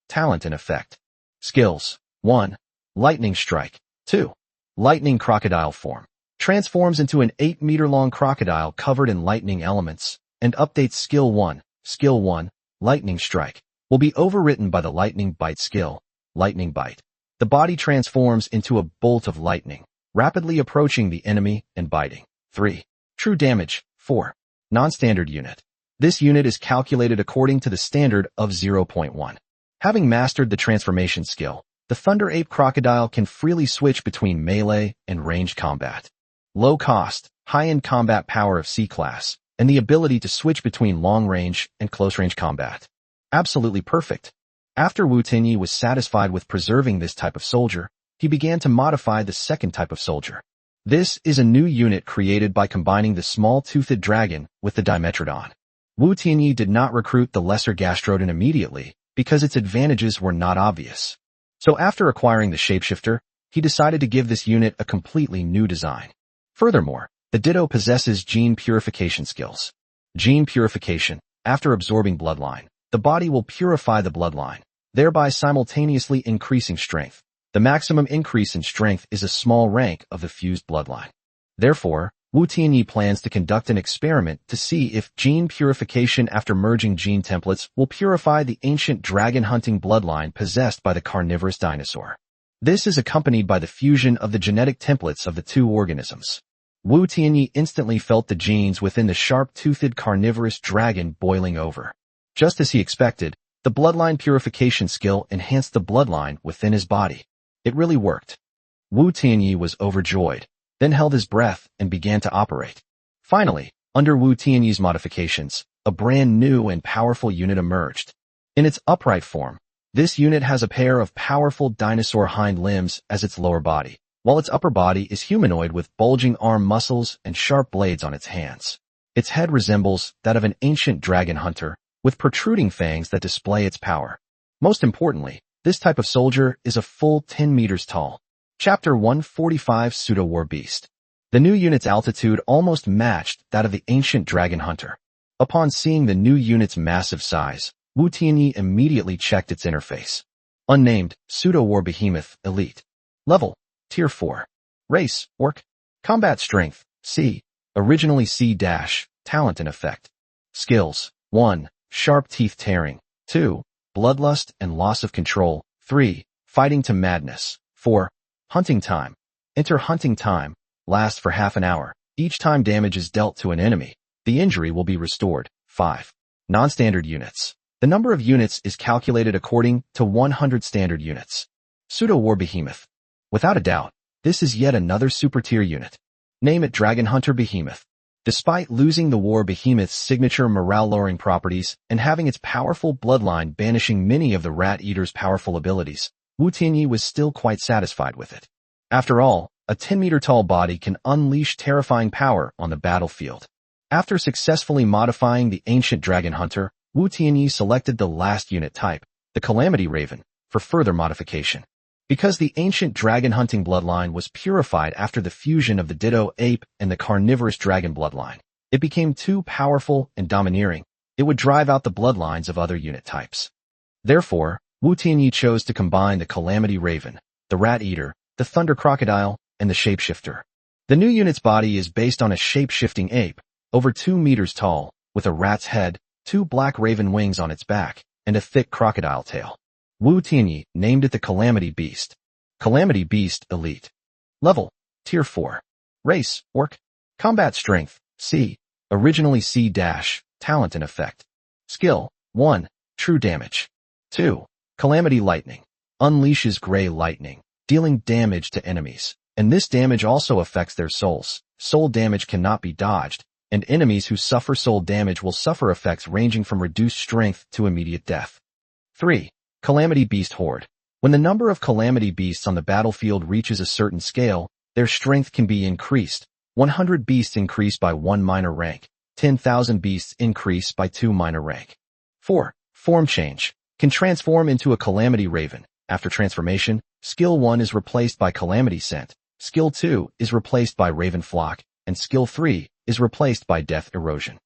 Speaker 1: Talent and Effect. Skills, 1. Lightning Strike, 2. Lightning Crocodile Form. Transforms into an 8-meter-long crocodile covered in lightning elements, and updates Skill 1. Skill 1, Lightning Strike, will be overwritten by the Lightning Bite skill, Lightning Bite. The body transforms into a bolt of lightning, rapidly approaching the enemy and biting. 3. True Damage, 4. Non-standard unit. This unit is calculated according to the standard of 0.1. Having mastered the transformation skill, the Thunder Ape Crocodile can freely switch between melee and ranged combat. Low cost, high-end combat power of C-class, and the ability to switch between long-range and close-range combat. Absolutely perfect. After Wu Tianyi was satisfied with preserving this type of soldier, he began to modify the second type of soldier. This is a new unit created by combining the small-toothed dragon with the Dimetrodon. Wu Tianyi did not recruit the lesser Gastrodon immediately because its advantages were not obvious. So after acquiring the shapeshifter, he decided to give this unit a completely new design. Furthermore, the Ditto possesses gene purification skills. Gene purification, after absorbing bloodline, the body will purify the bloodline, thereby simultaneously increasing strength. The maximum increase in strength is a small rank of the fused bloodline. Therefore, Wu Tianyi plans to conduct an experiment to see if gene purification after merging gene templates will purify the ancient dragon-hunting bloodline possessed by the carnivorous dinosaur. This is accompanied by the fusion of the genetic templates of the two organisms. Wu Tianyi instantly felt the genes within the sharp-toothed carnivorous dragon boiling over. Just as he expected, the bloodline purification skill enhanced the bloodline within his body. It really worked. Wu Tianyi was overjoyed, then held his breath and began to operate. Finally, under Wu Tianyi's modifications, a brand new and powerful unit emerged. In its upright form, this unit has a pair of powerful dinosaur hind limbs as its lower body, while its upper body is humanoid with bulging arm muscles and sharp blades on its hands. Its head resembles that of an ancient dragon hunter, with protruding fangs that display its power. Most importantly, this type of soldier is a full 10 meters tall. Chapter 145 Pseudo-War Beast. The new unit's altitude almost matched that of the ancient dragon hunter. Upon seeing the new unit's massive size, Wu Tianyi immediately checked its interface. Unnamed, Pseudo-War Behemoth, Elite. Level, Tier 4. Race, Orc. Combat Strength, C. Originally C-, Talent and Effect. Skills, 1. Sharp Teeth Tearing. 2. Bloodlust and Loss of Control. 3. Fighting to Madness. 4. Hunting Time. Enter Hunting Time. Lasts for half an hour. Each time damage is dealt to an enemy, the injury will be restored. 5. Non-standard units. The number of units is calculated according to 100 standard units. Pseudo-War Behemoth. Without a doubt, this is yet another super-tier unit. Name it Dragon Hunter Behemoth. Despite losing the War Behemoth's signature morale-lowering properties and having its powerful bloodline banishing many of the Rat Eater's powerful abilities, Wu Tianyi was still quite satisfied with it. After all, a 10-meter-tall body can unleash terrifying power on the battlefield. After successfully modifying the ancient Dragon Hunter, Wu Tianyi selected the last unit type, the Calamity Raven, for further modification. Because the ancient dragon-hunting bloodline was purified after the fusion of the Ditto ape and the carnivorous dragon bloodline, it became too powerful and domineering. It would drive out the bloodlines of other unit types. Therefore, Wu Tianyi chose to combine the Calamity Raven, the Rat Eater, the Thunder Crocodile, and the Shapeshifter. The new unit's body is based on a shape-shifting ape, over 2 meters tall, with a rat's head, 2 black raven wings on its back, and a thick crocodile tail. Wu Tianyi named it the Calamity Beast. Calamity Beast Elite. Level, Tier 4. Race, Orc. Combat Strength, C. Originally C-, Talent and Effect. Skill, 1. True Damage. 2. Calamity Lightning. Unleashes gray lightning, dealing damage to enemies, and this damage also affects their souls. Soul damage cannot be dodged, and enemies who suffer soul damage will suffer effects ranging from reduced strength to immediate death. 3. Calamity Beast Horde. When the number of calamity beasts on the battlefield reaches a certain scale, their strength can be increased. 100 beasts increase by 1 minor rank. 10,000 beasts increase by 2 minor rank. 4. Form change. Can transform into a calamity raven. After transformation, skill 1 is replaced by calamity scent, skill 2 is replaced by raven flock, and skill 3 is replaced by death erosion.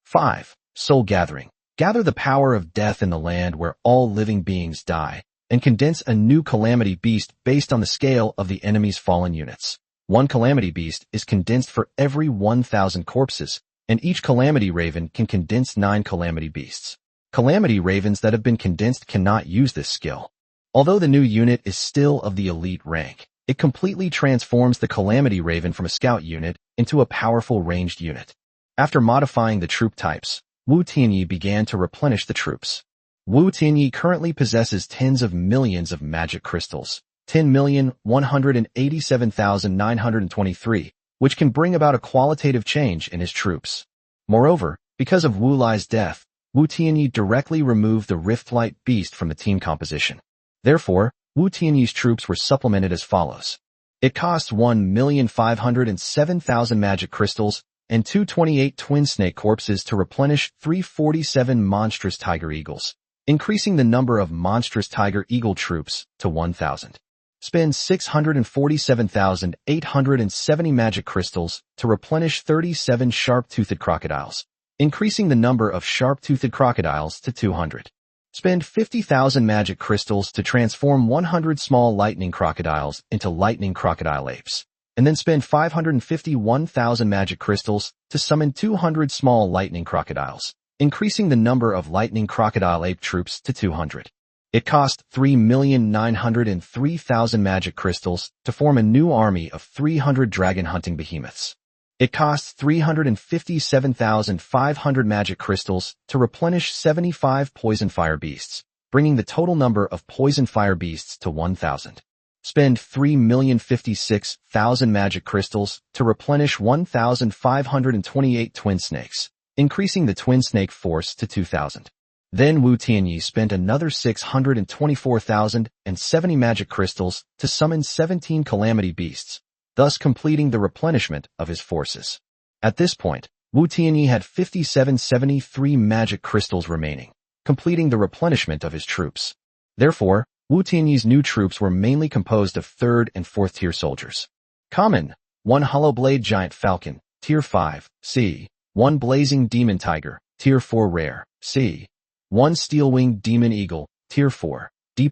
Speaker 1: 5. Soul gathering. Gather the power of death in the land where all living beings die, and condense a new calamity beast based on the scale of the enemy's fallen units. 1 calamity beast is condensed for every 1,000 corpses, and each calamity raven can condense 9 calamity beasts. Calamity ravens that have been condensed cannot use this skill. Although the new unit is still of the elite rank, it completely transforms the calamity raven from a scout unit into a powerful ranged unit. After modifying the troop types, Wu Tianyi began to replenish the troops. Wu Tianyi currently possesses tens of millions of magic crystals, 10,187,923, which can bring about a qualitative change in his troops. Moreover, because of Wu Lai's death, Wu Tianyi directly removed the Riftlight beast from the team composition. Therefore, Wu Tianyi's troops were supplemented as follows. It costs 1,507,000 magic crystals and 228 twin snake corpses to replenish 347 monstrous tiger eagles, increasing the number of monstrous tiger eagle troops to 1,000. Spend 647,870 magic crystals to replenish 37 sharp-toothed crocodiles, increasing the number of sharp-toothed crocodiles to 200. Spend 50,000 magic crystals to transform 100 small lightning crocodiles into lightning crocodile apes, and then spend 551,000 magic crystals to summon 200 small lightning crocodiles, increasing the number of lightning crocodile ape troops to 200. It cost 3,903,000 magic crystals to form a new army of 300 dragon hunting behemoths. It costs 357,500 magic crystals to replenish 75 poison fire beasts, bringing the total number of poison fire beasts to 1,000. Spend 3,056,000 magic crystals to replenish 1,528 twin snakes, increasing the twin snake force to 2,000. Then Wu Tianyi spent another 624,070 magic crystals to summon 17 calamity beasts, thus completing the replenishment of his forces. At this point, Wu Tianyi had 5,773 magic crystals remaining, completing the replenishment of his troops. Therefore, Wu Tianyi's new troops were mainly composed of 3rd and 4th tier soldiers. Common, 1 hollow blade giant falcon, tier 5, C. 1 blazing demon tiger, tier 4 rare, C. 1 steel-winged demon eagle, tier 4, D+.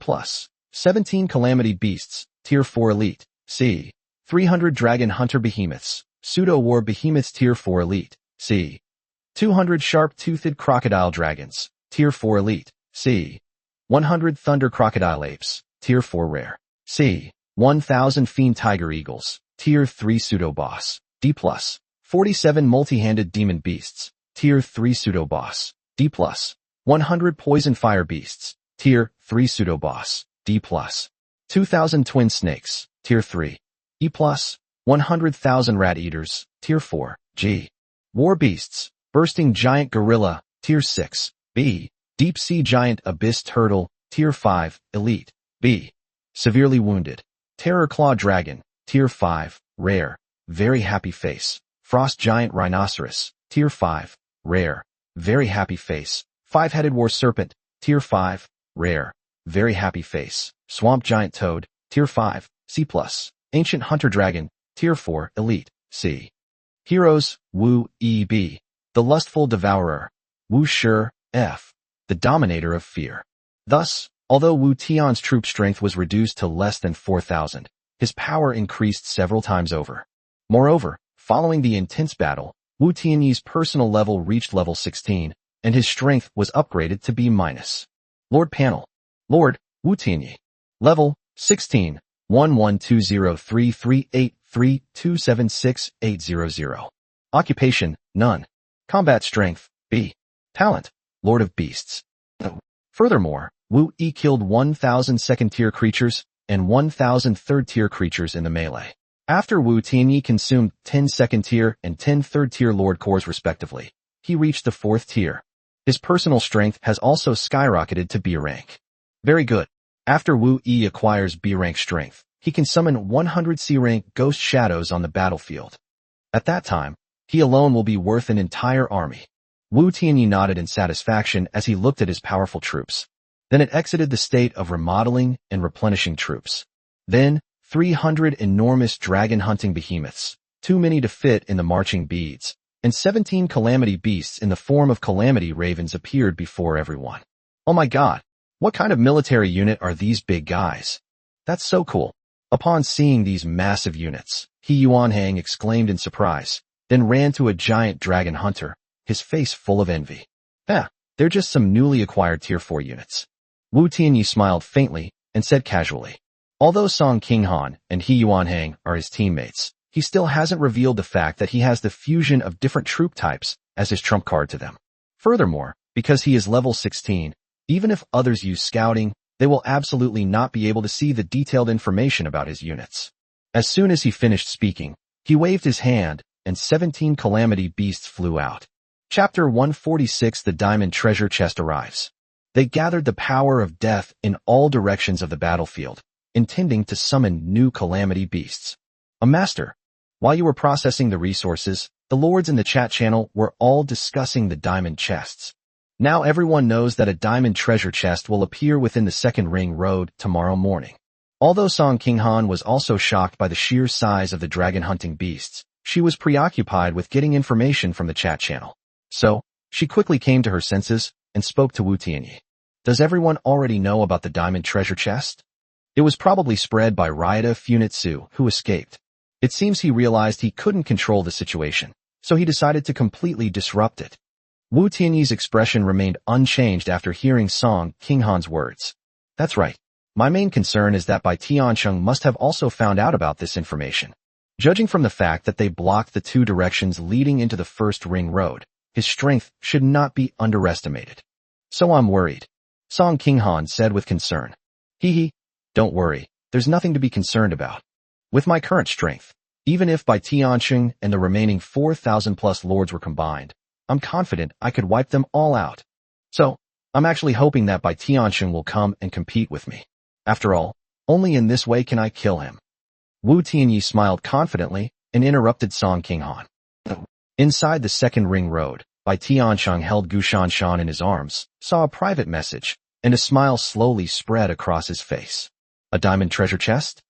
Speaker 1: 17 calamity beasts, tier 4 elite, C. 300 dragon hunter behemoths, pseudo-war behemoths tier 4 elite, C. 200 sharp-toothed crocodile dragons, tier 4 elite, C. 100 thunder crocodile apes, tier 4 rare, C. 1,000 fiend tiger eagles, tier 3 pseudo-boss, D+. 47 multi-handed demon beasts, tier 3 pseudo-boss, D+. 100 poison fire beasts, tier 3 pseudo-boss, D+. 2,000 twin snakes, tier 3, E+. 100,000 rat eaters, tier 4, G. War beasts, bursting giant gorilla, tier 6, B. Deep sea giant abyss turtle, tier 5, elite, B. Severely wounded, terror claw dragon, tier 5, rare, very happy face, frost giant rhinoceros, tier 5, rare, very happy face, 5-headed war serpent, tier 5, rare, very happy face, swamp giant toad, tier 5, C+, ancient hunter dragon, tier 4, elite, C. Heroes, Wu, E.B., the lustful devourer, Wu Shi, F., the dominator of fear. Thus, although Wu Tian's troop strength was reduced to less than 4,000, his power increased several times over. Moreover, following the intense battle, Wu Tianyi's personal level reached level 16, and his strength was upgraded to B-. Lord Panel. Lord, Wu Tianyi. Level, 16, 11203383276800. Occupation, none. Combat strength, B. Talent, Lord of Beasts. Furthermore, Wu Yi killed 1,000 second-tier creatures and 1,000 third-tier creatures in the melee. After Wu Tianyi consumed 10 second-tier and 10 third-tier Lord Cores respectively, he reached the 4th tier. His personal strength has also skyrocketed to B rank. Very good. After Wu Yi acquires B-rank strength, he can summon 100 C-rank ghost shadows on the battlefield. At that time, he alone will be worth an entire army. Wu Tianyi nodded in satisfaction as he looked at his powerful troops. Then it exited the state of remodeling and replenishing troops. Then, 300 enormous dragon-hunting behemoths, too many to fit in the marching beads, and 17 calamity beasts in the form of calamity ravens appeared before everyone. Oh my god, what kind of military unit are these big guys? That's so cool. Upon seeing these massive units, He Yuanhang exclaimed in surprise, then ran to a giant dragon hunter, his face full of envy. They're just some newly acquired tier 4 units. Wu Tianyi smiled faintly and said casually, although Song Qinghan and He Yuanhang are his teammates, he still hasn't revealed the fact that he has the fusion of different troop types as his trump card to them. Furthermore, because he is level 16, even if others use scouting, they will absolutely not be able to see the detailed information about his units. As soon as he finished speaking, he waved his hand, and 17 calamity beasts flew out. Chapter 146. The Diamond Treasure Chest arrives. They gathered the power of death in all directions of the battlefield, intending to summon new calamity beasts. Master, while you were processing the resources, the lords in the chat channel were all discussing the diamond chests. Now everyone knows that a diamond treasure chest will appear within the Second Ring Road tomorrow morning. Although Song Qinghan was also shocked by the sheer size of the dragon-hunting beasts, she was preoccupied with getting information from the chat channel. So, she quickly came to her senses and spoke to Wu Tianyi. Does everyone already know about the diamond treasure chest? It was probably spread by Ryota Funitsu, who escaped. It seems he realized he couldn't control the situation, so he decided to completely disrupt it. Wu Tianyi's expression remained unchanged after hearing Song Qinghan's words. That's right. My main concern is that Bai Tiancheng must have also found out about this information. Judging from the fact that they blocked the two directions leading into the First Ring Road, his strength should not be underestimated. So I'm worried. Song Qinghan said with concern. Don't worry, there's nothing to be concerned about. With my current strength, even if Bai Tiancheng and the remaining 4,000 plus lords were combined, I'm confident I could wipe them all out. So, I'm actually hoping that Bai Tiancheng will come and compete with me. After all, only in this way can I kill him. Wu Tianyi smiled confidently and interrupted Song Qinghan. Inside the Second Ring Road, Bai Tiancheng held Gu Shanshan in his arms, saw a private message, and a smile slowly spread across his face. A diamond treasure chest?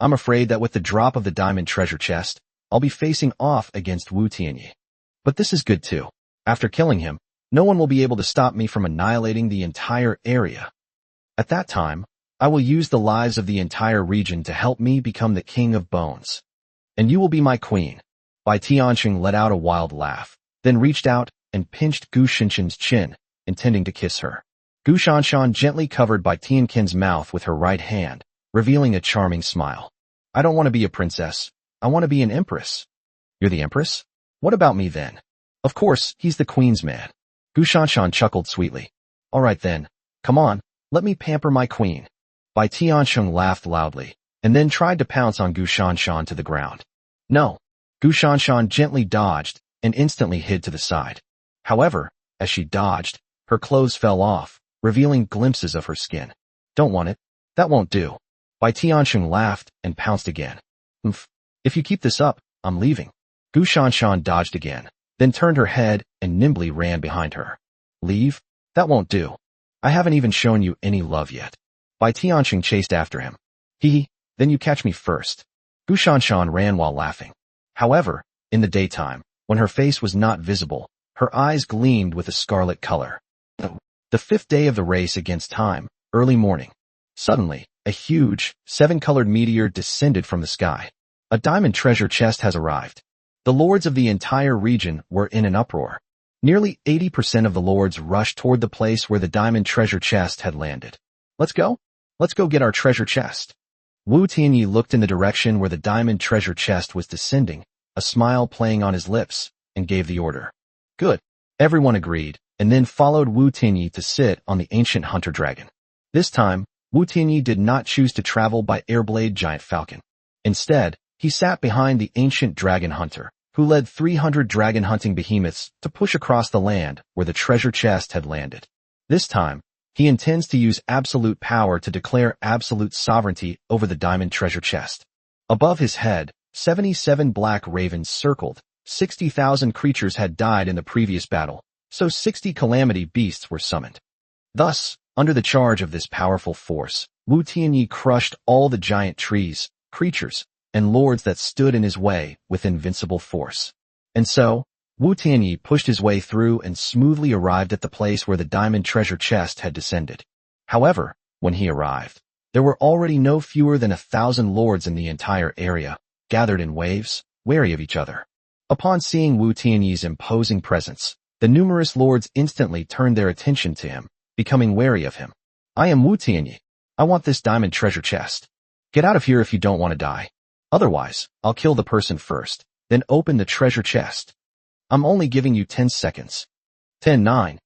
Speaker 1: I'm afraid that with the drop of the diamond treasure chest, I'll be facing off against Wu Tianyi. But this is good too. After killing him, no one will be able to stop me from annihilating the entire area. At that time, I will use the lives of the entire region to help me become the King of Bones. And you will be my queen. Bai Tiancheng let out a wild laugh, then reached out and pinched Gu Shanshan's chin, intending to kiss her. Gu Shanshan gently covered Bai Tianqin's mouth with her right hand, revealing a charming smile. I don't want to be a princess. I want to be an empress. You're the empress? What about me then? Of course, he's the queen's man. Gu Shanshan chuckled sweetly. All right then, come on, let me pamper my queen. Bai Tiancheng laughed loudly, and then tried to pounce on Gu Shanshan to the ground. No. Gu Shanshan gently dodged and instantly hid to the side. However, as she dodged, her clothes fell off, revealing glimpses of her skin. Don't want it. That won't do. Bai Tiancheng laughed and pounced again. If you keep this up, I'm leaving. Gu Shanshan dodged again, then turned her head and nimbly ran behind her. Leave? That won't do. I haven't even shown you any love yet. Bai Tiancheng chased after him. Then you catch me first. Gu Shanshan ran while laughing. However, in the daytime, when her face was not visible, her eyes gleamed with a scarlet color. The fifth day of the race against time, early morning. Suddenly, a huge, 7-colored meteor descended from the sky. A diamond treasure chest has arrived. The lords of the entire region were in an uproar. Nearly 80% of the lords rushed toward the place where the diamond treasure chest had landed. Let's go? Let's go get our treasure chest. Wu Tianyi looked in the direction where the diamond treasure chest was descending, a smile playing on his lips, and gave the order. Good. Everyone agreed, and then followed Wu Tianyi to sit on the ancient hunter dragon. This time, Wu Tianyi did not choose to travel by Airblade Giant Falcon. Instead, he sat behind the ancient dragon hunter, who led 300 dragon hunting behemoths to push across the land where the treasure chest had landed. This time, He intends to use absolute power to declare absolute sovereignty over the diamond treasure chest. Above his head, 77 black ravens circled. 60,000 creatures had died in the previous battle, so 60 calamity beasts were summoned. Thus, under the charge of this powerful force, Wu Tianyi crushed all the giant trees, creatures, and lords that stood in his way with invincible force. And so, Wu Tianyi pushed his way through and smoothly arrived at the place where the diamond treasure chest had descended. However, when he arrived, there were already no fewer than 1,000 lords in the entire area, gathered in waves, wary of each other. Upon seeing Wu Tianyi's imposing presence, the numerous lords instantly turned their attention to him, becoming wary of him. I am Wu Tianyi. I want this diamond treasure chest. Get out of here if you don't want to die. Otherwise, I'll kill the person first, then open the treasure chest. I'm only giving you 10 seconds. 10-9.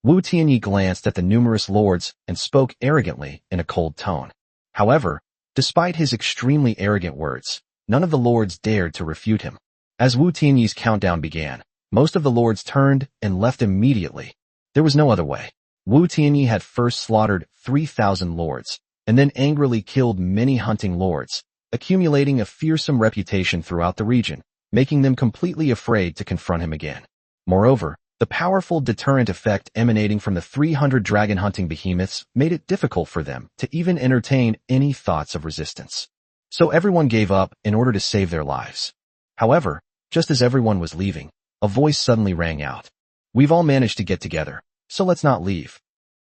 Speaker 1: Wu Tianyi glanced at the numerous lords and spoke arrogantly in a cold tone. However, despite his extremely arrogant words, none of the lords dared to refute him. As Wu Tianyi's countdown began, most of the lords turned and left immediately. There was no other way. Wu Tianyi had first slaughtered 3,000 lords, and then angrily killed many hunting lords, accumulating a fearsome reputation throughout the region, making them completely afraid to confront him again. Moreover, the powerful deterrent effect emanating from the 300 dragon-hunting behemoths made it difficult for them to even entertain any thoughts of resistance. So everyone gave up in order to save their lives. However, just as everyone was leaving, a voice suddenly rang out. We've all managed to get together, so let's not leave.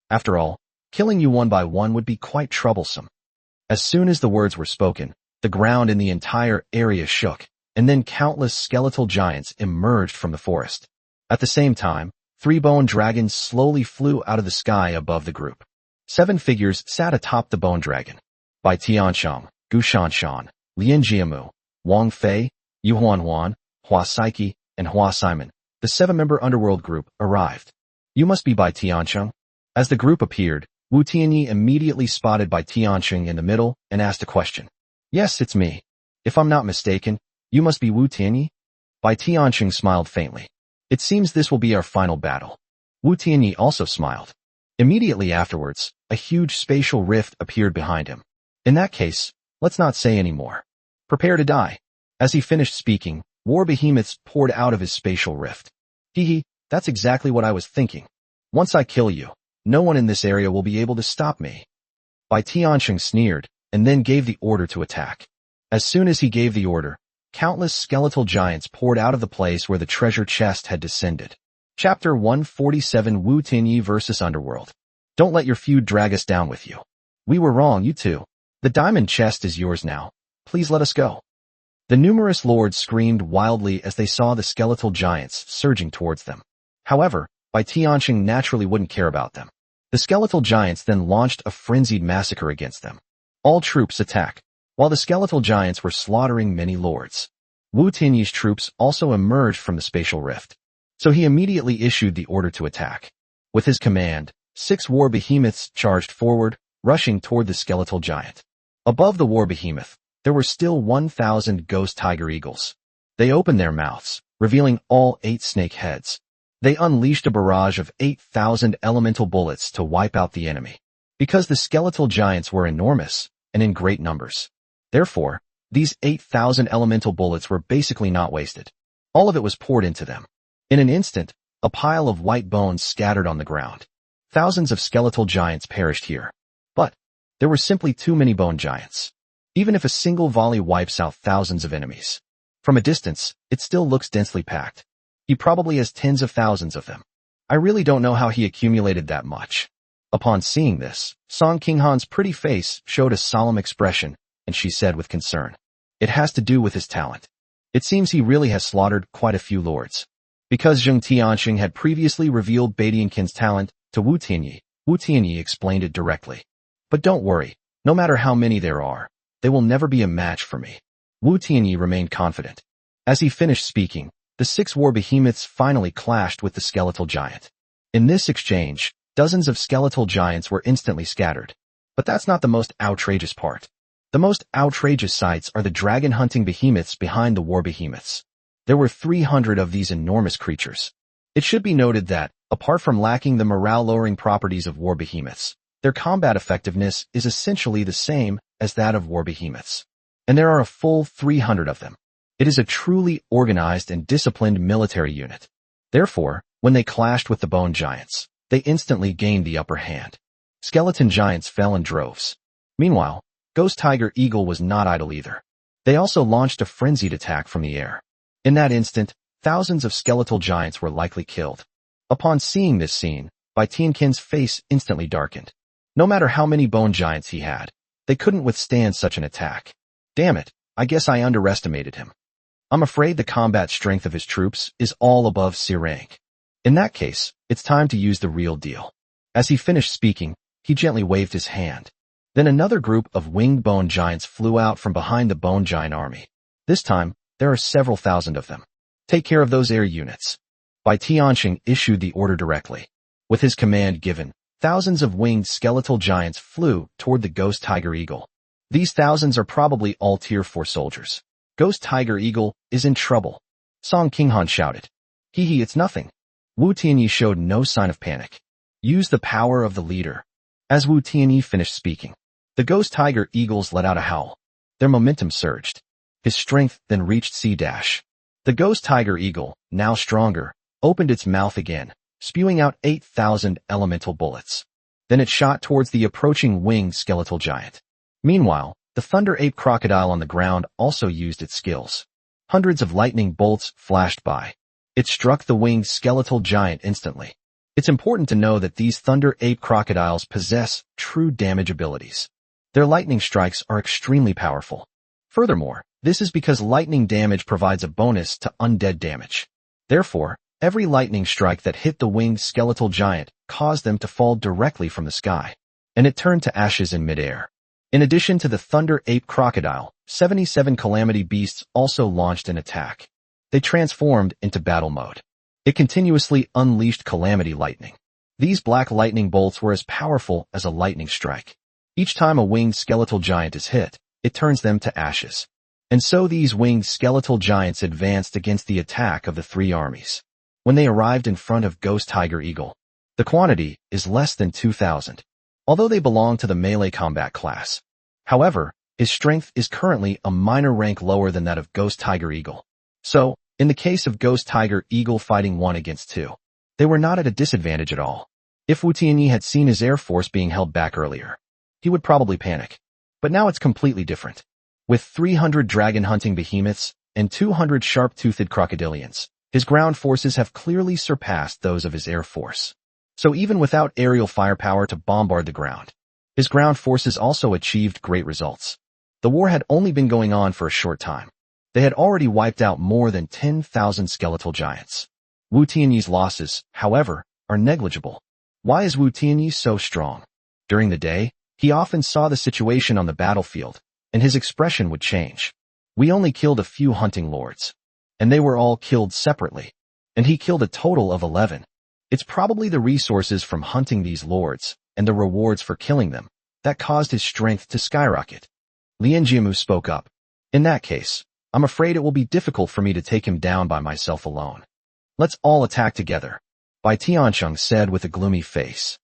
Speaker 1: After all, killing you one by one would be quite troublesome. As soon as the words were spoken, the ground in the entire area shook, and then countless skeletal giants emerged from the forest. At the same time, 3 bone dragons slowly flew out of the sky above the group. 7 figures sat atop the bone dragon. Bai Tiansheng, Gu Shanshan, Lian Jiamu, Wang Fei, Yu Huanhuan, Hua Saiki, and Hua Simon, the 7-member underworld group, arrived. You must be Bai Tiansheng. As the group appeared, Wu Tianyi immediately spotted Bai Tiansheng in the middle and asked a question. Yes, it's me. If I'm not mistaken, you must be Wu Tianyi? Bai Tiansheng smiled faintly. It seems this will be our final battle. Wu Tianyi also smiled. Immediately afterwards, a huge spatial rift appeared behind him. In that case, let's not say any more. Prepare to die. As he finished speaking, war behemoths poured out of his spatial rift. Hee, that's exactly what I was thinking. Once I kill you, no one in this area will be able to stop me. Bai Tiansheng sneered, and then gave the order to attack. As soon as he gave the order, countless skeletal giants poured out of the place where the treasure chest had descended. Chapter 147 Wu Tianyi vs. Underworld. Don't let your feud drag us down with you. We were wrong, you two. The diamond chest is yours now. Please let us go. The numerous lords screamed wildly as they saw the skeletal giants surging towards them. However, Bai Tiansheng naturally wouldn't care about them. The skeletal giants then launched a frenzied massacre against them. All troops attack, while the skeletal giants were slaughtering many lords. Wu Tianyi's troops also emerged from the spatial rift, so he immediately issued the order to attack. With his command, 6 war behemoths charged forward, rushing toward the skeletal giant. Above the war behemoth, there were still 1,000 ghost tiger eagles. They opened their mouths, revealing all 8 snake heads. They unleashed a barrage of 8,000 elemental bullets to wipe out the enemy. Because the skeletal giants were enormous and in great numbers. Therefore, these 8,000 elemental bullets were basically not wasted. All of it was poured into them. In an instant, a pile of white bones scattered on the ground. Thousands of skeletal giants perished here. But there were simply too many bone giants. Even if a single volley wipes out thousands of enemies, from a distance, it still looks densely packed. He probably has tens of thousands of them. I really don't know how he accumulated that much. Upon seeing this, Song Qinghan's pretty face showed a solemn expression, and she said with concern, "It has to do with his talent. It seems he really has slaughtered quite a few lords." Because Zheng Tianxing had previously revealed Bai Tianqing's talent to Wu Tianyi explained it directly. But don't worry, no matter how many there are, they will never be a match for me. Wu Tianyi remained confident. As he finished speaking, the 6 war behemoths finally clashed with the skeletal giant. In this exchange, dozens of skeletal giants were instantly scattered. But that's not the most outrageous part. The most outrageous sights are the dragon-hunting behemoths behind the war behemoths. There were 300 of these enormous creatures. It should be noted that, apart from lacking the morale-lowering properties of war behemoths, their combat effectiveness is essentially the same as that of war behemoths. And there are a full 300 of them. It is a truly organized and disciplined military unit. Therefore, when they clashed with the bone giants, they instantly gained the upper hand. Skeleton giants fell in droves. Meanwhile, Ghost Tiger Eagle was not idle either. They also launched a frenzied attack from the air. In that instant, thousands of skeletal giants were likely killed. Upon seeing this scene, Bai Tianqin's face instantly darkened. No matter how many bone giants he had, they couldn't withstand such an attack. Damn it, I guess I underestimated him. I'm afraid the combat strength of his troops is all above C rank. In that case, it's time to use the real deal. As he finished speaking, he gently waved his hand. Then another group of winged bone giants flew out from behind the bone giant army. This time, there are several thousand of them. Take care of those air units. Bai Tianqing issued the order directly. With his command given, thousands of winged skeletal giants flew toward the Ghost Tiger Eagle. These thousands are probably all Tier 4 soldiers. Ghost Tiger Eagle is in trouble. Song Qinghan shouted. Hee, it's nothing. Wu Tianyi showed no sign of panic. Use the power of the leader. As Wu Tianyi finished speaking, the Ghost Tiger Eagles let out a howl. Their momentum surged. His strength then reached C-. The Ghost Tiger Eagle, now stronger, opened its mouth again, spewing out 8,000 elemental bullets. Then it shot towards the approaching winged skeletal giant. Meanwhile, the Thunder Ape Crocodile on the ground also used its skills. Hundreds of lightning bolts flashed by. It struck the winged skeletal giant instantly. It's important to know that these Thunder Ape Crocodiles possess true damage abilities. Their lightning strikes are extremely powerful. Furthermore, this is because lightning damage provides a bonus to undead damage. Therefore, every lightning strike that hit the winged skeletal giant caused them to fall directly from the sky, and it turned to ashes in midair. In addition to the Thunder Ape Crocodile, 77 Calamity Beasts also launched an attack. They transformed into battle mode. It continuously unleashed Calamity Lightning. These black lightning bolts were as powerful as a lightning strike. Each time a winged skeletal giant is hit, it turns them to ashes. And so these winged skeletal giants advanced against the attack of the three armies. When they arrived in front of Ghost Tiger Eagle, the quantity is less than 2,000. Although they belong to the melee combat class. However, his strength is currently a minor rank lower than that of Ghost Tiger Eagle. So, in the case of Ghost Tiger Eagle fighting 1 against 2, they were not at a disadvantage at all. If Wu Tianyi had seen his air force being held back earlier, he would probably panic. But now it's completely different. With 300 dragon-hunting behemoths and 200 sharp-toothed crocodilians, his ground forces have clearly surpassed those of his air force. So even without aerial firepower to bombard the ground, his ground forces also achieved great results. The war had only been going on for a short time. They had already wiped out more than 10,000 skeletal giants. Wu Tianyi's losses, however, are negligible. Why is Wu Tianyi so strong? During the day, he often saw the situation on the battlefield, and his expression would change. We only killed a few hunting lords, and they were all killed separately, and he killed a total of 11. It's probably the resources from hunting these lords, and the rewards for killing them, that caused his strength to skyrocket. Lien Jiamu spoke up. In that case, I'm afraid it will be difficult for me to take him down by myself alone. Let's all attack together, Bai Tianqing said with a gloomy face.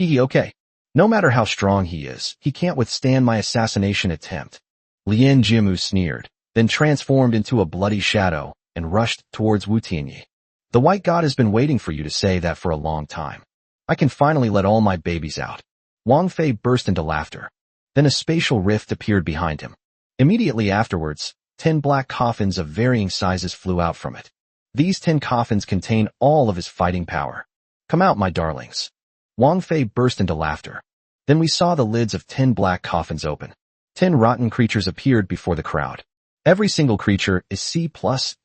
Speaker 1: Okay. No matter how strong he is, he can't withstand my assassination attempt. Lien Jiamu sneered, then transformed into a bloody shadow and rushed towards Wu Tianyi. The White God has been waiting for you to say that for a long time. I can finally let all my babies out. Wang Fei burst into laughter. Then a spatial rift appeared behind him. Immediately afterwards, 10 black coffins of varying sizes flew out from it. These 10 coffins contain all of his fighting power. Come out, my darlings. Wang Fei burst into laughter. Then we saw the lids of 10 black coffins open. 10 rotten creatures appeared before the crowd. Every single creature is C+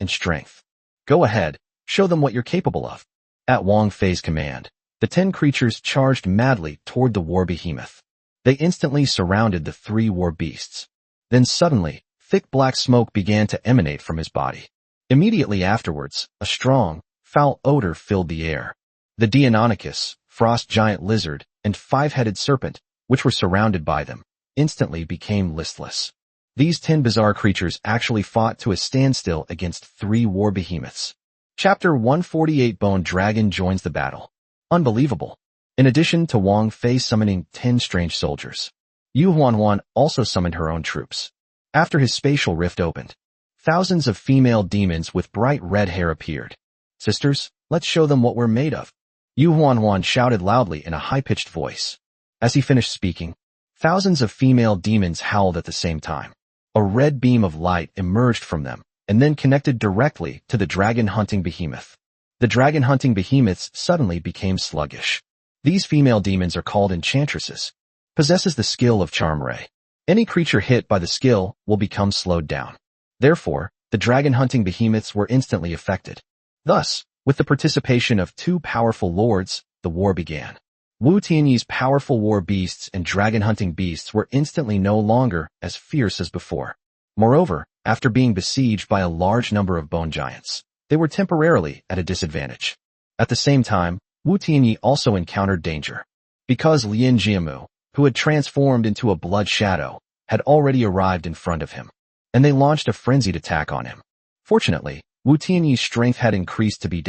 Speaker 1: in strength. Go ahead, show them what you're capable of. At Wang Fei's command, the 10 creatures charged madly toward the war behemoth. They instantly surrounded the 3 war beasts. Then suddenly, thick black smoke began to emanate from his body. Immediately afterwards, a strong, foul odor filled the air. The Deinonychus, frost giant lizard, and 5-headed serpent, which were surrounded by them, instantly became listless. These 10 bizarre creatures actually fought to a standstill against 3 war behemoths. Chapter 148 Bone Dragon joins the battle. Unbelievable. In addition to Wang Fei summoning 10 strange soldiers, Yu Huanhuan also summoned her own troops. After his spatial rift opened, thousands of female demons with bright red hair appeared. Sisters, let's show them what we're made of. Yu Huanhuan shouted loudly in a high-pitched voice. As he finished speaking, thousands of female demons howled at the same time. A red beam of light emerged from them, and then connected directly to the dragon-hunting behemoth. The dragon-hunting behemoths suddenly became sluggish. These female demons are called enchantresses, possesses the skill of Charm Ray. Any creature hit by the skill will become slowed down. Therefore, the dragon-hunting behemoths were instantly affected. Thus, with the participation of 2 powerful lords, the war began. Wu Tianyi's powerful war beasts and dragon-hunting beasts were instantly no longer as fierce as before. Moreover, after being besieged by a large number of bone giants, they were temporarily at a disadvantage. At the same time, Wu Tianyi also encountered danger. Because Lin Jiamu, who had transformed into a blood shadow, had already arrived in front of him, and they launched a frenzied attack on him. Fortunately, Wu Tianyi's strength had increased to B-,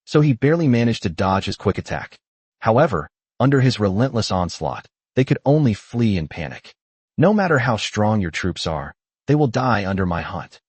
Speaker 1: so he barely managed to dodge his quick attack. However, under his relentless onslaught, they could only flee in panic. No matter how strong your troops are, they will die under my hunt.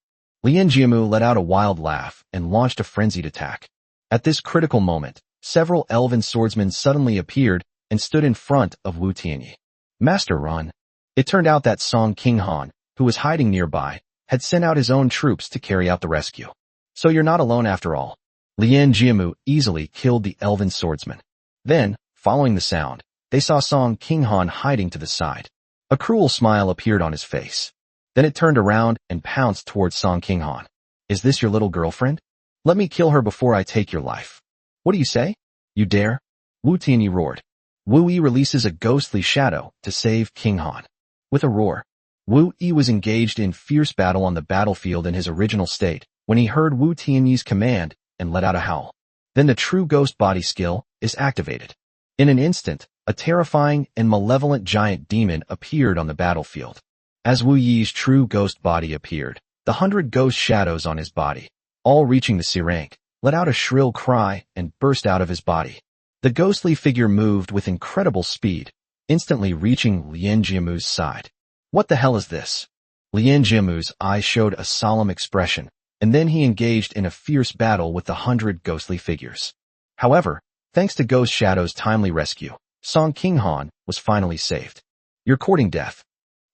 Speaker 1: Lin Jiamu let out a wild laugh and launched a frenzied attack. At this critical moment, several elven swordsmen suddenly appeared and stood in front of Wu Tianyi. Master, run. It turned out that Song Qinghan, who was hiding nearby, had sent out his own troops to carry out the rescue. So you're not alone after all. Lin Jiamu easily killed the elven swordsman. Then, following the sound, they saw Song Qinghan hiding to the side. A cruel smile appeared on his face. Then it turned around and pounced towards Song Qinghan. Is this your little girlfriend? Let me kill her before I take your life. What do you say? You dare? Wu Tianyi roared. Wu Yi releases a ghostly shadow to save Qinghan. With a roar, Wu Yi was engaged in fierce battle on the battlefield in his original state when he heard Wu Tianyi's command and let out a howl. Then the true ghost body skill is activated. In an instant, a terrifying and malevolent giant demon appeared on the battlefield. As Wu Yi's true ghost body appeared, the 100 ghost shadows on his body, all reaching the C rank, let out a shrill cry and burst out of his body. The ghostly figure moved with incredible speed, instantly reaching Lin Jiamu's side. What the hell is this? Lin Jiamu's eyes showed a solemn expression, and then he engaged in a fierce battle with the 100 ghostly figures. However, thanks to Ghost Shadow's timely rescue, Song Qinghan was finally saved. You're courting death.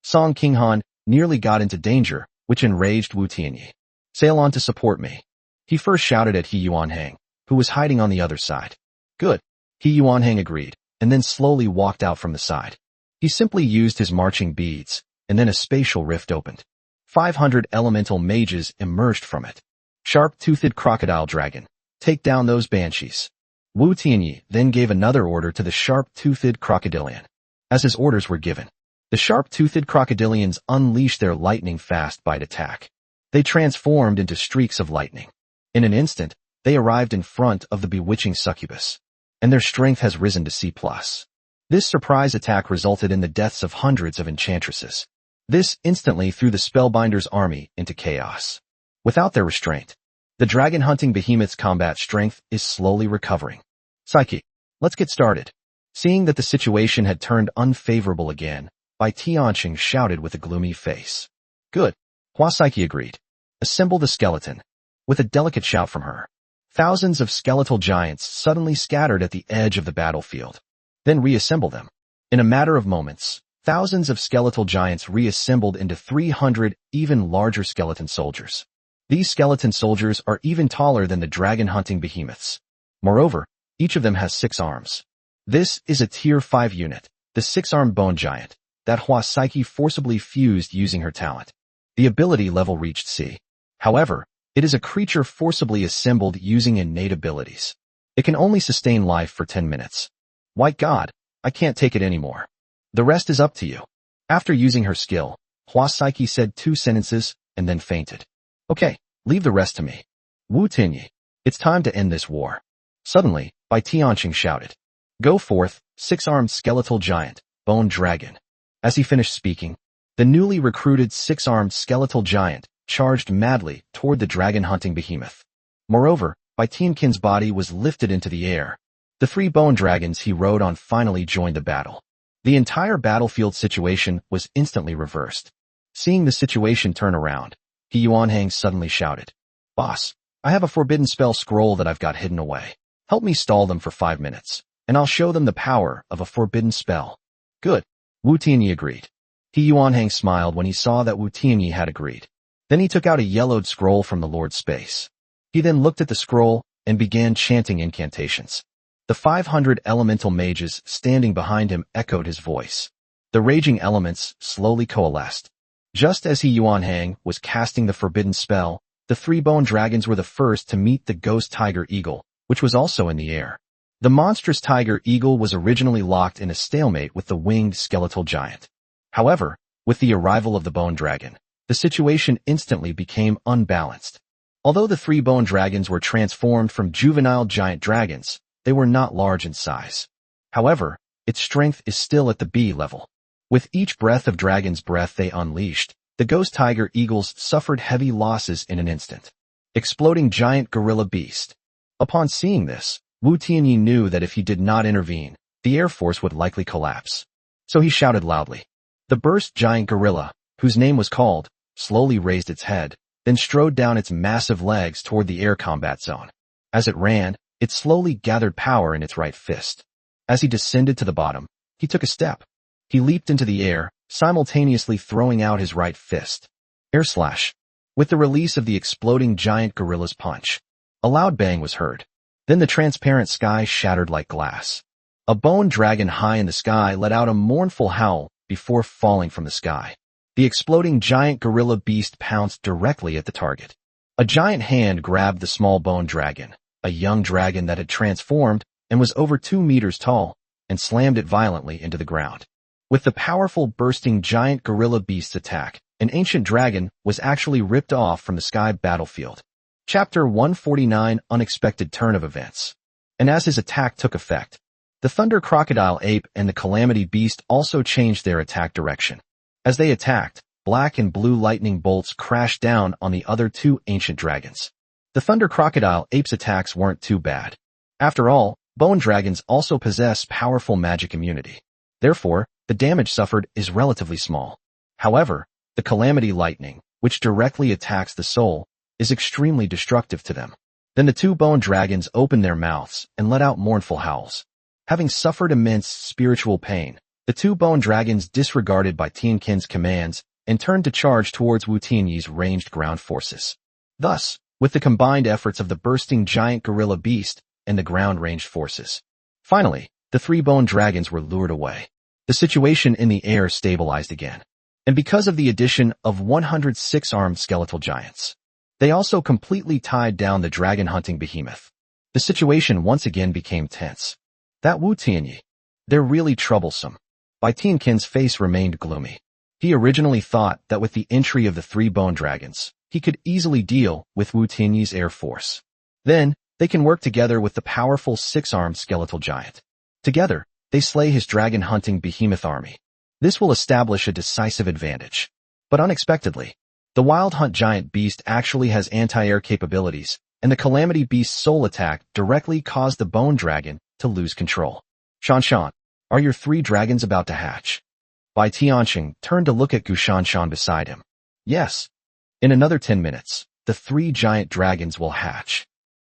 Speaker 1: Song Qinghan nearly got into danger, which enraged Wu Tianyi. Sail on to support me. He first shouted at He Yuanhang, who was hiding on the other side. Good. He Yuanhang agreed, and then slowly walked out from the side. He simply used his marching beads, and then a spatial rift opened. 500 elemental mages emerged from it. Sharp-toothed crocodile dragon, take down those banshees. Wu Tianyi then gave another order to the sharp-toothed crocodilian. As his orders were given, the sharp-toothed crocodilians unleashed their lightning-fast bite attack. They transformed into streaks of lightning. In an instant, they arrived in front of the bewitching succubus, and their strength has risen to C+. This surprise attack resulted in the deaths of hundreds of enchantresses. This instantly threw the Spellbinder's army into chaos. Without their restraint, the dragon-hunting behemoth's combat strength is slowly recovering. Psyche, let's get started. Seeing that the situation had turned unfavorable again, Bai Tianqing shouted with a gloomy face. Good. Hua Psyche agreed. Assemble the skeleton. With a delicate shout from her, thousands of skeletal giants suddenly scattered at the edge of the battlefield. Then reassemble them. In a matter of moments, thousands of skeletal giants reassembled into 300 even larger skeleton soldiers. These skeleton soldiers are even taller than the dragon-hunting behemoths. Moreover, each of them has 6 arms. This is a Tier 5 unit, the 6-armed bone giant, that Hua Psyche forcibly fused using her talent. The ability level reached C. However, it is a creature forcibly assembled using innate abilities. It can only sustain life for 10 minutes. White God, I can't take it anymore. The rest is up to you. After using her skill, Hua Psyche said 2 sentences and then fainted. Okay, leave the rest to me. Wu Tianyi, it's time to end this war. Suddenly, Bai Tianqing shouted. Go forth, 6-armed skeletal giant, bone dragon. As he finished speaking, the newly recruited 6-armed skeletal giant charged madly toward the dragon-hunting behemoth. Moreover, Bai Tianqin's body was lifted into the air. The 3 bone dragons he rode on finally joined the battle. The entire battlefield situation was instantly reversed. Seeing the situation turn around, He Yuanhang suddenly shouted, "Boss, I have a forbidden spell scroll that I've got hidden away. Help me stall them for 5 minutes, and I'll show them the power of a forbidden spell." "Good," Wu Tianyi agreed. He Yuanhang smiled when he saw that Wu Tianyi had agreed. Then he took out a yellowed scroll from the Lord's space. He then looked at the scroll and began chanting incantations. The 500 elemental mages standing behind him echoed his voice. The raging elements slowly coalesced. Just as He Yuanhang was casting the forbidden spell, the 3 bone dragons were the first to meet the ghost tiger eagle, which was also in the air. The monstrous tiger eagle was originally locked in a stalemate with the winged skeletal giant. However, with the arrival of the bone dragon, the situation instantly became unbalanced. Although the 3 bone dragons were transformed from juvenile giant dragons, they were not large in size. However, its strength is still at the B level. With each breath of dragon's breath they unleashed, the ghost tiger eagles suffered heavy losses in an instant. Exploding giant gorilla beast. Upon seeing this, Wu Tianyi knew that if he did not intervene, the air force would likely collapse. So he shouted loudly. The burst giant gorilla, whose name was called, slowly raised its head, then strode down its massive legs toward the air combat zone. As it ran, it slowly gathered power in its right fist. As he descended to the bottom, he took a step. He leaped into the air, simultaneously throwing out his right fist. Air slash. With the release of the exploding giant gorilla's punch, a loud bang was heard. Then the transparent sky shattered like glass. A bone dragon high in the sky let out a mournful howl before falling from the sky. The exploding giant gorilla beast pounced directly at the target. A giant hand grabbed the small bone dragon, a young dragon that had transformed and was over 2 meters tall, and slammed it violently into the ground. With the powerful bursting giant gorilla beast's attack, an ancient dragon was actually ripped off from the sky battlefield. Chapter 149 Unexpected Turn of Events. And as his attack took effect, the thunder crocodile ape and the calamity beast also changed their attack direction. As they attacked, black and blue lightning bolts crashed down on the other 2 ancient dragons. The thunder crocodile ape's attacks weren't too bad. After all, bone dragons also possess powerful magic immunity. Therefore, the damage suffered is relatively small. However, the calamity lightning, which directly attacks the soul, is extremely destructive to them. Then the 2 bone dragons opened their mouths and let out mournful howls. Having suffered immense spiritual pain, the 2 bone dragons disregarded Bai Tianqin's commands and turned to charge towards Wu Tianyi's ranged ground forces. Thus, with the combined efforts of the bursting giant gorilla beast and the ground-ranged forces, finally, the 3 bone dragons were lured away. The situation in the air stabilized again. And because of the addition of 106 armed skeletal giants, they also completely tied down the dragon-hunting behemoth. The situation once again became tense. That Wu Tianyi, they're really troublesome. Bai Tianqin's face remained gloomy. He originally thought that with the entry of the 3 bone dragons, he could easily deal with Wu Tianyi's air force. Then, they can work together with the powerful 6-armed skeletal giant. Together, they slay his dragon-hunting behemoth army. This will establish a decisive advantage. But unexpectedly, the wild hunt giant beast actually has anti-air capabilities, and the calamity beast's soul attack directly caused the bone dragon to lose control. Shanshan, are your 3 dragons about to hatch? Bai Tianqing turned to look at Gu Shanshan beside him. Yes. In another 10 minutes, the 3 giant dragons will hatch.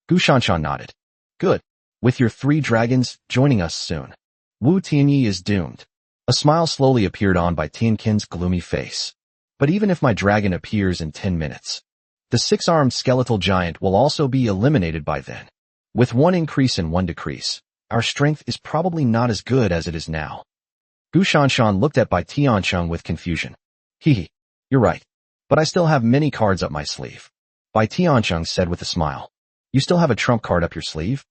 Speaker 1: Gu Shanshan nodded. Good. With your 3 dragons joining us soon, Wu Tianyi is doomed. A smile slowly appeared on Bai Tianqin's gloomy face. But even if my dragon appears in 10 minutes, the 6-armed skeletal giant will also be eliminated by then. With 1 increase and 1 decrease, our strength is probably not as good as it is now. Gu Shanshan looked at Bai Tianqing with confusion. Hehe, you're right. But I still have many cards up my sleeve. Bai Tianqing said with a smile. You still have a trump card up your sleeve?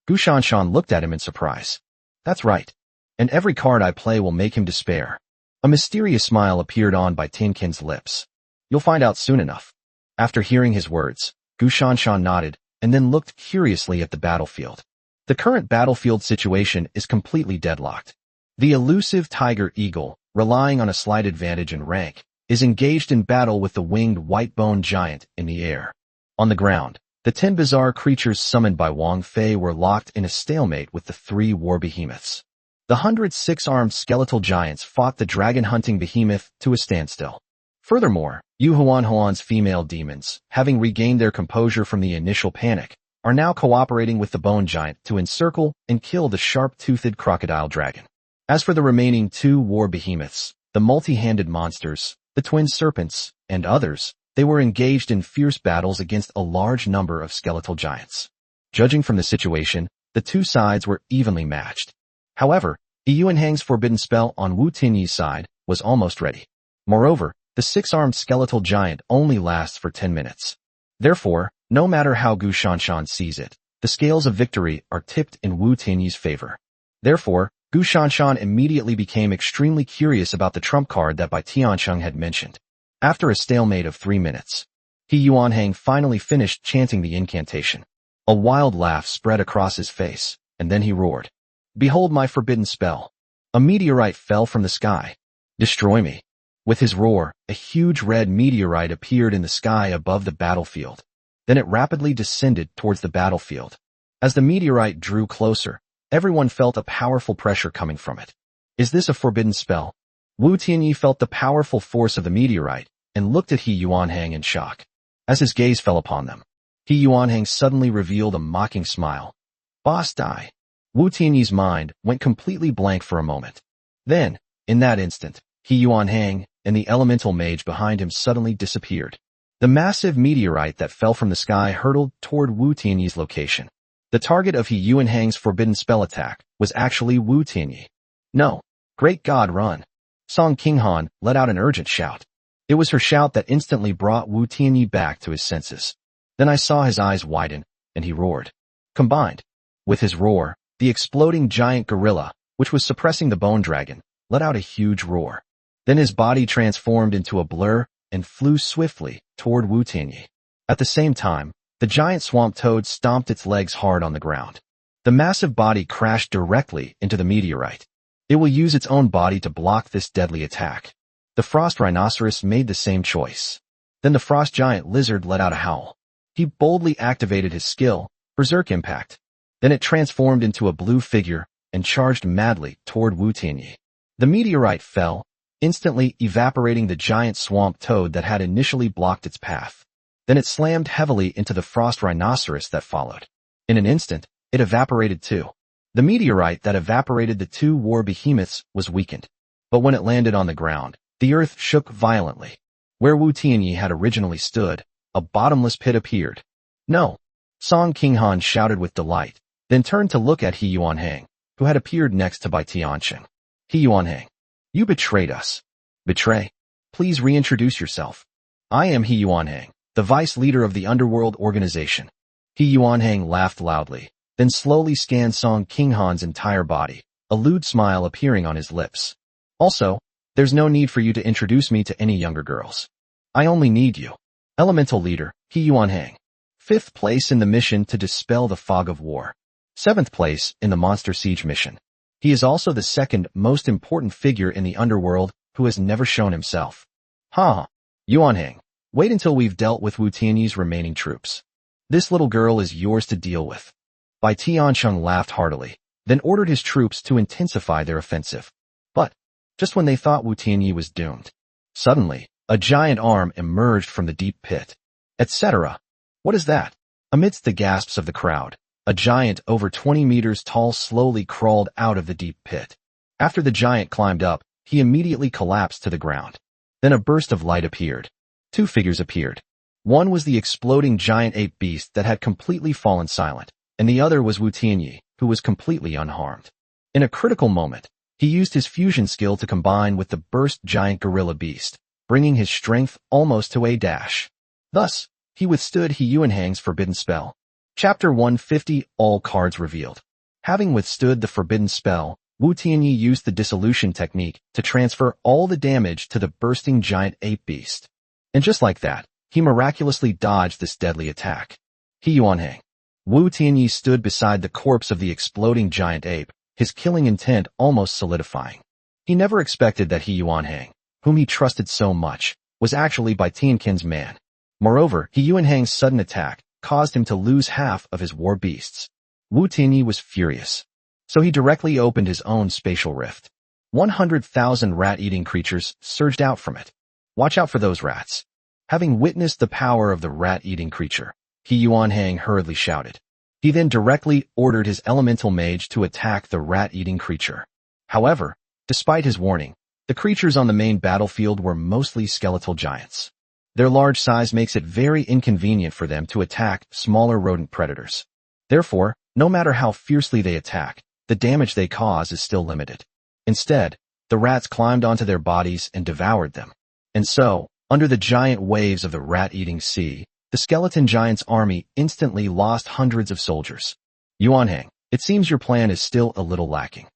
Speaker 1: Gu Shanshan looked at him in surprise. That's right. And every card I play will make him despair. A mysterious smile appeared on Bai Tianqin's lips. You'll find out soon enough. After hearing his words, Gu Shanshan nodded and then looked curiously at the battlefield. The current battlefield situation is completely deadlocked. The elusive tiger eagle, relying on a slight advantage in rank, is engaged in battle with the winged white bone giant in the air. On the ground, The 10 bizarre creatures summoned by Wang Fei were locked in a stalemate with the 3 war behemoths. The 106-armed skeletal giants fought the dragon-hunting behemoth to a standstill. Furthermore, Yu Huan's female demons, having regained their composure from the initial panic, are now cooperating with the bone giant to encircle and kill the sharp-toothed crocodile dragon. As for the remaining 2 war behemoths, the multi-handed monsters, the twin serpents, and others, they were engaged in fierce battles against a large number of skeletal giants. Judging from the situation, the 2 sides were evenly matched. However, Yuanhang's forbidden spell on Wu Tinyi's side was almost ready. Moreover, the 6-armed skeletal giant only lasts for 10 minutes. Therefore, no matter how Gu Shanshan sees it, the scales of victory are tipped in Wu Tinyi's favor. Therefore, Gu Shanshan immediately became extremely curious about the trump card that Bai Tiansheng had mentioned. After a stalemate of 3 minutes, Yuanhang finally finished chanting the incantation. A wild laugh spread across his face, and then he roared, "Behold my forbidden spell." A meteorite fell from the sky. "Destroy me." With his roar, a huge red meteorite appeared in the sky above the battlefield. Then it rapidly descended towards the battlefield. As the meteorite drew closer, everyone felt a powerful pressure coming from it. Is this a forbidden spell? Wu Tianyi felt the powerful force of the meteorite and looked at Yuanhang in shock. As his gaze fell upon them, Yuanhang suddenly revealed a mocking smile. "Boss die." Wu Tianyi's mind went completely blank for a moment. Then, in that instant, Yuanhang and the elemental mage behind him suddenly disappeared. The massive meteorite that fell from the sky hurtled toward Wu Tianyi's location. The target of Yuanhang's forbidden spell attack was actually Wu Tianyi. "No! Great God, run!" Song Qinghan let out an urgent shout. It was her shout that instantly brought Wu Tianyi back to his senses. Then I saw his eyes widen, and he roared. Combined with his roar, the exploding giant gorilla, which was suppressing the bone dragon, let out a huge roar. Then his body transformed into a blur and flew swiftly toward Wu Tianyi. At the same time, the giant swamp toad stomped its legs hard on the ground. The massive body crashed directly into the meteorite. It will use its own body to block this deadly attack. The frost rhinoceros made the same choice. Then the frost giant lizard let out a howl. He boldly activated his skill, Berserk Impact. Then it transformed into a blue figure and charged madly toward Wu Tianyi. The meteorite fell, instantly evaporating the giant swamp toad that had initially blocked its path. Then it slammed heavily into the frost rhinoceros that followed. In an instant, it evaporated too. The meteorite that evaporated the 2 war behemoths was weakened. But when it landed on the ground, the earth shook violently. Where Wu Tianyi had originally stood, a bottomless pit appeared. "No!" Song Qinghan shouted with delight, then turned to look at Yuanhang, who had appeared next to Bai Tiansheng. "Yuanhang, you betrayed us." "Betray? Please reintroduce yourself." "I am Yuanhang, the vice leader of the underworld organization." Yuanhang laughed loudly, then slowly scanned Song Qinghan's entire body, a lewd smile appearing on his lips. "Also, there's no need for you to introduce me to any younger girls. I only need you. Elemental leader, Yuanhang. 5th place in the mission to dispel the fog of war. 7th place in the monster siege mission. He is also the 2nd most important figure in the underworld who has never shown himself." "Ha! Yuanhang, wait until we've dealt with Wu Tianyi's remaining troops. This little girl is yours to deal with." Bai Tiansheng laughed heartily, then ordered his troops to intensify their offensive. But, just when they thought Wu Tianyi was doomed, suddenly, a giant arm emerged from the deep pit. Etc. What is that? Amidst the gasps of the crowd, a giant over 20 meters tall slowly crawled out of the deep pit. After the giant climbed up, he immediately collapsed to the ground. Then a burst of light appeared. 2 figures appeared. One was the exploding giant ape beast that had completely fallen silent, and the other was Wu Tianyi, who was completely unharmed. In a critical moment, he used his fusion skill to combine with the burst giant gorilla beast, bringing his strength almost to a dash. Thus, he withstood Yuanhang's forbidden spell. Chapter 150, All Cards Revealed. Having withstood the forbidden spell, Wu Tianyi used the dissolution technique to transfer all the damage to the bursting giant ape beast. And just like that, he miraculously dodged this deadly attack. Yuanhang. Wu Tianyi stood beside the corpse of the exploding giant ape, his killing intent almost solidifying. He never expected that Yuanhang, whom he trusted so much, was actually Bai Tianqin's man. Moreover, Yuanhang's sudden attack caused him to lose half of his war beasts. Wu Tianyi was furious. So he directly opened his own spatial rift. 100,000 rat-eating creatures surged out from it. Watch out for those rats. Having witnessed the power of the rat-eating creature, He Yuanhang hurriedly shouted. He then directly ordered his elemental mage to attack the rat-eating creature. However, despite his warning, the creatures on the main battlefield were mostly skeletal giants. Their large size makes it very inconvenient for them to attack smaller rodent predators. Therefore, no matter how fiercely they attack, the damage they cause is still limited. Instead, the rats climbed onto their bodies and devoured them. And so, under the giant waves of the rat-eating sea, the skeleton giant's army instantly lost hundreds of soldiers. Yuanhang, it seems your plan is still a little lacking.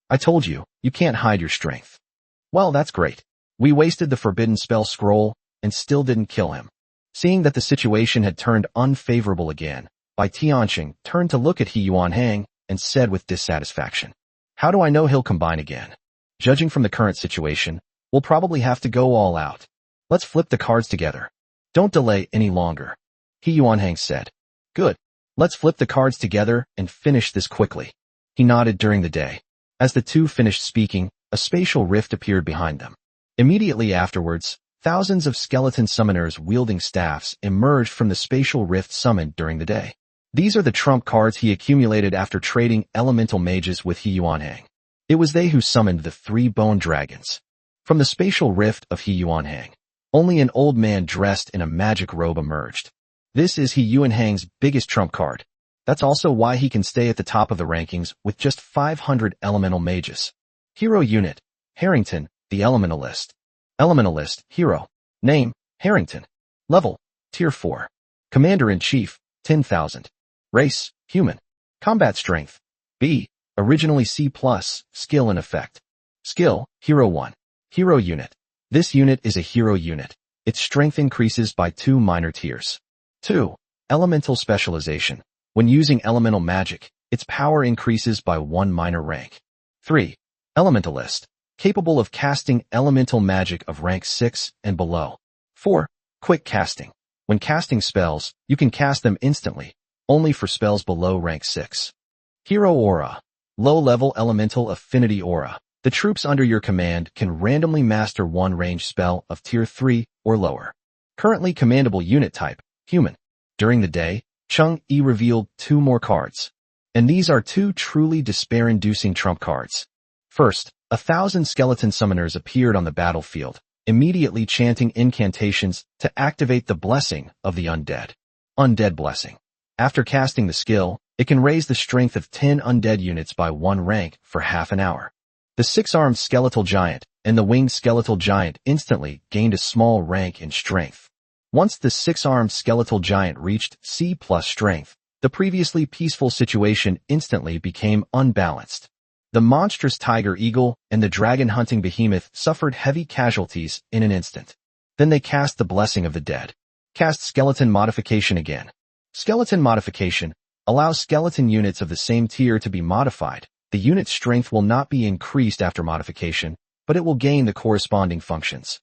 Speaker 1: I told you, you can't hide your strength. Well, that's great. We wasted the forbidden spell scroll and still didn't kill him. Seeing that the situation had turned unfavorable again, Bai Tianxing turned to look at He Yuanhang and said with dissatisfaction, how do I know he'll combine again? Judging from the current situation, we'll probably have to go all out. Let's flip the cards together. Don't delay any longer. He Yuanhang said. Good. Let's flip the cards together and finish this quickly. He nodded during the day. As the two finished speaking, a spatial rift appeared behind them. Immediately afterwards, thousands of skeleton summoners wielding staffs emerged from the spatial rift summoned during the day. These are the trump cards he accumulated after trading elemental mages with He Yuanhang. It was they who summoned the 3 bone dragons. From the spatial rift of He Yuanhang, only an old man dressed in a magic robe emerged. This is He Yuanhang's biggest trump card. That's also why he can stay at the top of the rankings with just 500 elemental mages. Hero Unit, Harrington, the Elementalist. Elementalist, Hero. Name, Harrington. Level, Tier 4. Commander-in-Chief, 10,000. Race, Human. Combat Strength, B. Originally C+, Skill and Effect. Skill, Hero 1. Hero Unit. This unit is a hero unit. Its strength increases by 2 minor tiers. 2. Elemental Specialization. When using elemental magic, its power increases by 1 minor rank. 3. Elementalist. Capable of casting elemental magic of rank 6 and below. 4. Quick Casting. When casting spells, you can cast them instantly, only for spells below rank 6. Hero Aura. Low-level elemental affinity aura. The troops under your command can randomly master one ranged spell of tier 3 or lower. Currently commandable unit type, Human. During the day, Chung-E revealed 2 more cards. And these are 2 truly despair-inducing trump cards. First, 1,000 skeleton summoners appeared on the battlefield, immediately chanting incantations to activate the blessing of the undead. Undead Blessing. After casting the skill, it can raise the strength of 10 undead units by 1 rank for half an hour. The 6-armed skeletal giant and the winged skeletal giant instantly gained a small rank in strength. Once the 6-armed skeletal giant reached C+ strength, the previously peaceful situation instantly became unbalanced. The monstrous tiger eagle and the dragon-hunting behemoth suffered heavy casualties in an instant. Then they cast the blessing of the dead. Cast skeleton modification again. Skeleton modification allows skeleton units of the same tier to be modified. The unit's strength will not be increased after modification, but it will gain the corresponding functions.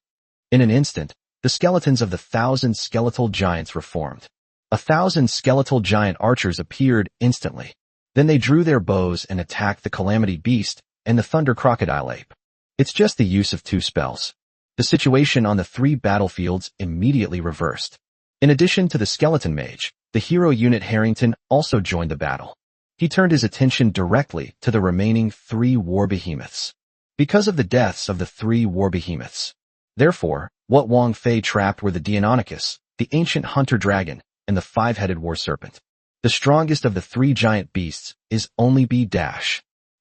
Speaker 1: In an instant, the skeletons of the 1,000 skeletal giants were formed. 1,000 skeletal giant archers appeared instantly. Then they drew their bows and attacked the Calamity Beast and the Thunder Crocodile Ape. It's just the use of 2 spells. The situation on the 3 battlefields immediately reversed. In addition to the skeleton mage, the hero unit Harrington also joined the battle. He turned his attention directly to the remaining 3 war behemoths. Because of the deaths of the 3 war behemoths. Therefore, what Wang Fei trapped were the Deinonychus, the ancient hunter dragon, and the 5-headed war serpent. The strongest of the 3 giant beasts is only B-.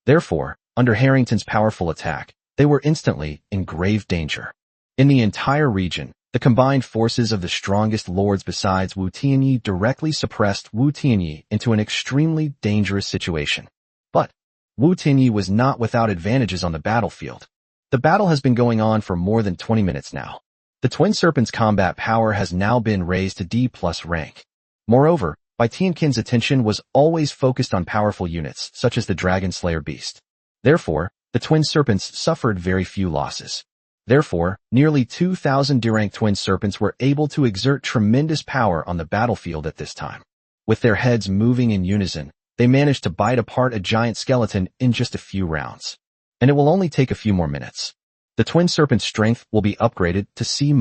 Speaker 1: Therefore, under Harrington's powerful attack, they were instantly in grave danger. In the entire region, the combined forces of the strongest lords besides Wu Tianyi directly suppressed Wu Tianyi into an extremely dangerous situation. But Wu Tianyi was not without advantages on the battlefield. The battle has been going on for more than 20 minutes now. The Twin Serpent's combat power has now been raised to D+ rank. Moreover, Bai Tianqin's attention was always focused on powerful units, such as the Dragon Slayer Beast. Therefore, the Twin Serpents suffered very few losses. Therefore, nearly 2,000 D-rank Twin Serpents were able to exert tremendous power on the battlefield at this time. With their heads moving in unison, they managed to bite apart a giant skeleton in just a few rounds. And it will only take a few more minutes. The twin serpent's strength will be upgraded to C-.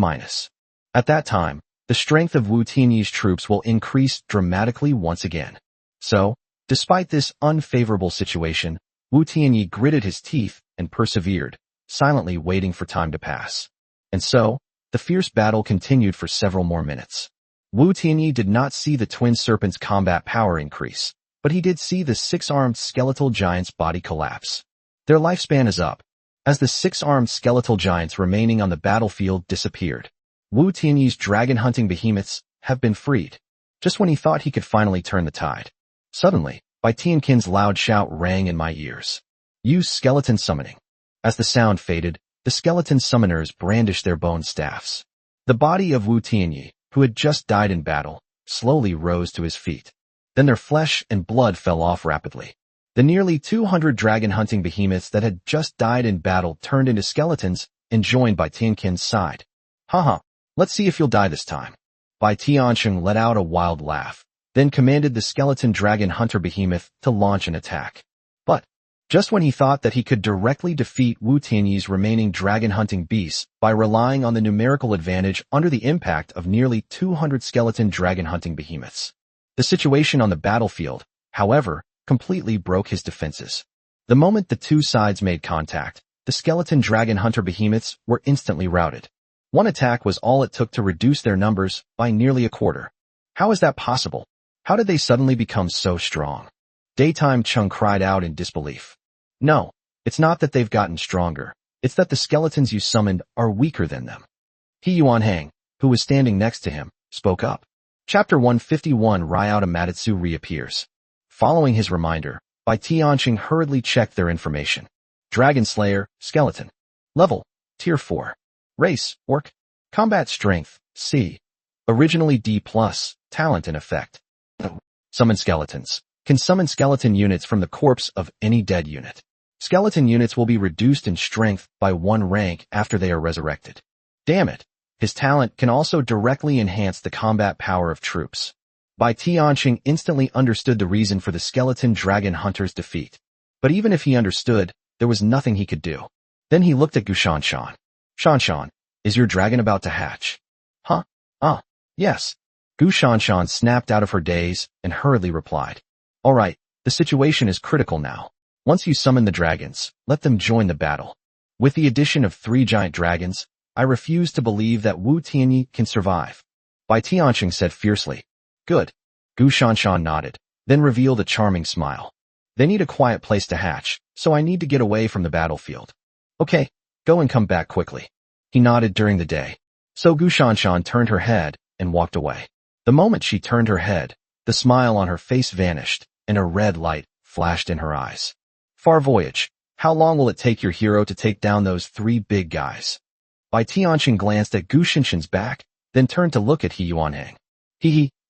Speaker 1: At that time, the strength of Wu Tianyi's troops will increase dramatically once again. So, despite this unfavorable situation, Wu Tianyi gritted his teeth and persevered, silently waiting for time to pass. And so, the fierce battle continued for several more minutes. Wu Tianyi did not see the twin serpent's combat power increase, but he did see the six-armed skeletal giant's body collapse. Their lifespan is up, as the six-armed skeletal giants remaining on the battlefield disappeared. Wu Tianyi's dragon-hunting behemoths have been freed. Just when he thought he could finally turn the tide. Suddenly, Bai Tianqin's loud shout rang in my ears. Use skeleton summoning. As the sound faded, the skeleton summoners brandished their bone staffs. The body of Wu Tianyi, who had just died in battle, slowly rose to his feet. Then their flesh and blood fell off rapidly. The nearly 200 dragon-hunting behemoths that had just died in battle turned into skeletons and joined Bai Tianqin's side. Haha, let's see if you'll die this time. Bai Tianqin let out a wild laugh, then commanded the skeleton dragon hunter behemoth to launch an attack. But, just when he thought that he could directly defeat Wu Tianyi's remaining dragon-hunting beasts by relying on the numerical advantage under the impact of nearly 200 skeleton dragon-hunting behemoths, the situation on the battlefield, however, completely broke his defenses. The moment the two sides made contact, the skeleton dragon hunter behemoths were instantly routed. One attack was all it took to reduce their numbers by nearly a quarter. How is that possible? How did they suddenly become so strong? Daytime Chung cried out in disbelief. No, it's not that they've gotten stronger. It's that the skeletons you summoned are weaker than them. He Yuanhang, who was standing next to him, spoke up. Chapter 151 Ryota Matatsu reappears. Following his reminder, Bai Tianqin hurriedly checked their information. Dragon Slayer, Skeleton. Level, Tier 4. Race, Orc. Combat Strength, C. Originally D+, Talent and Effect. Summon Skeletons. Can summon skeleton units from the corpse of any dead unit. Skeleton units will be reduced in strength by 1 rank after they are resurrected. Damn it! His talent can also directly enhance the combat power of troops. Bai Tianqin instantly understood the reason for the skeleton dragon hunter's defeat. But even if he understood, there was nothing he could do. Then he looked at Gu Shanshan. Shanshan, is your dragon about to hatch? Huh? Yes. Gu Shanshan snapped out of her daze and hurriedly replied. Alright, the situation is critical now. Once you summon the dragons, let them join the battle. With the addition of 3 giant dragons, I refuse to believe that Wu Tianyi can survive. Bai Tianqin said fiercely. Good. Gu Shanshan nodded, then revealed a charming smile. They need a quiet place to hatch, so I need to get away from the battlefield. Okay, go and come back quickly. He nodded during the day. So Gu Shanshan turned her head and walked away. The moment she turned her head, the smile on her face vanished, and a red light flashed in her eyes. Far voyage. How long will it take your hero to take down those 3 big guys? Bai Tianqin glanced at Gu Shanshan's back, then turned to look at He Yuanhang.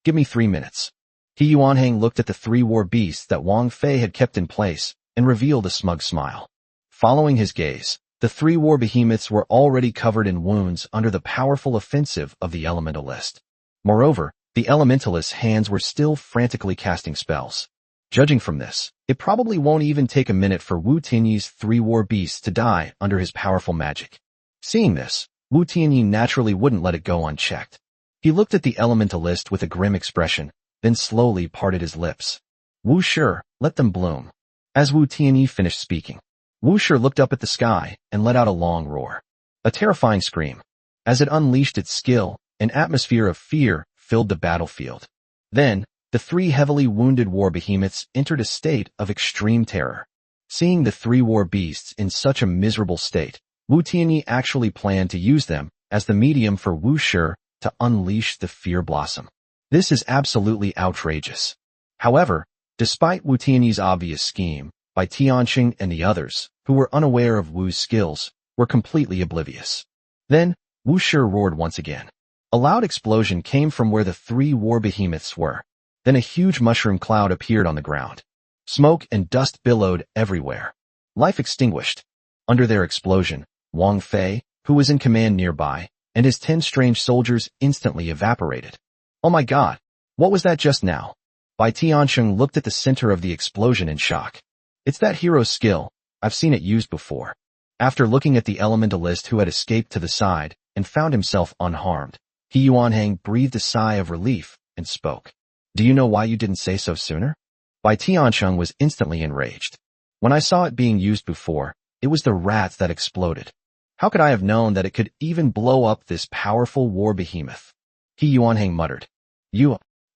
Speaker 1: Give me 3 minutes. He Yuanhang looked at the 3 war beasts that Wang Fei had kept in place and revealed a smug smile. Following his gaze, the 3 war behemoths were already covered in wounds under the powerful offensive of the elementalist. Moreover, the elementalist's hands were still frantically casting spells. Judging from this, it probably won't even take a minute for Wu Tianyi's 3 war beasts to die under his powerful magic. Seeing this, Wu Tianyi naturally wouldn't let it go unchecked. He looked at the elementalist with a grim expression, then slowly parted his lips. Wu Shi, let them bloom. As Wu Tianyi finished speaking, Wu Shi looked up at the sky and let out a long roar. A terrifying scream. As it unleashed its skill, an atmosphere of fear filled the battlefield. Then, the 3 heavily wounded war behemoths entered a state of extreme terror. Seeing the 3 war beasts in such a miserable state, Wu Tianyi actually planned to use them as the medium for Wu Shi to unleash the fear blossom. This is absolutely outrageous. However, despite Wu Tianyi's obvious scheme, Bai Tianqin and the others, who were unaware of Wu's skills, were completely oblivious. Then, Wu Shi roared once again. A loud explosion came from where the 3 war behemoths were. Then a huge mushroom cloud appeared on the ground. Smoke and dust billowed everywhere. Life extinguished. Under their explosion, Wang Fei, who was in command nearby, and his 10 strange soldiers instantly evaporated. Oh my god, what was that just now? Bai Tiancheng looked at the center of the explosion in shock. It's that hero's skill. I've seen it used before. After looking at the elementalist who had escaped to the side and found himself unharmed, He Yuanhang breathed a sigh of relief and spoke. Do you know why you didn't say so sooner? Bai Tiancheng was instantly enraged. When I saw it being used before, it was the rats that exploded. How could I have known that it could even blow up this powerful war behemoth? He Yuanhang muttered.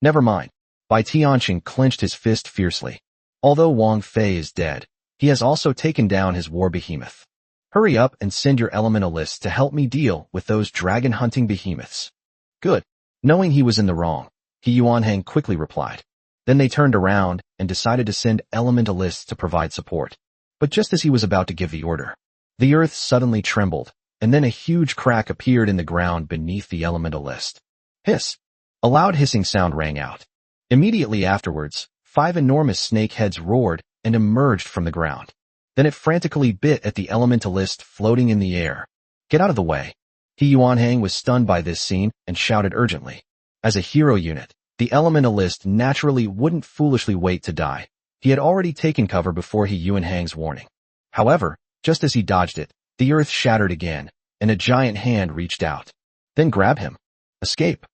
Speaker 1: Never mind. Bai Tiancheng clenched his fist fiercely. Although Wang Fei is dead, he has also taken down his war behemoth. Hurry up and send your elementalists to help me deal with those dragon-hunting behemoths. Good. Knowing he was in the wrong, He Yuanhang quickly replied. Then they turned around and decided to send elementalists to provide support. But just as he was about to give the order, the earth suddenly trembled, and then a huge crack appeared in the ground beneath the elementalist. Hiss! A loud hissing sound rang out. Immediately afterwards, 5 enormous snake heads roared and emerged from the ground. Then it frantically bit at the elementalist floating in the air. Get out of the way. He Yuanhang was stunned by this scene and shouted urgently. As a hero unit, the elementalist naturally wouldn't foolishly wait to die. He had already taken cover before He Yuanhang's warning. However, just as he dodged it, the earth shattered again, and a giant hand reached out. Then grab him. Escape.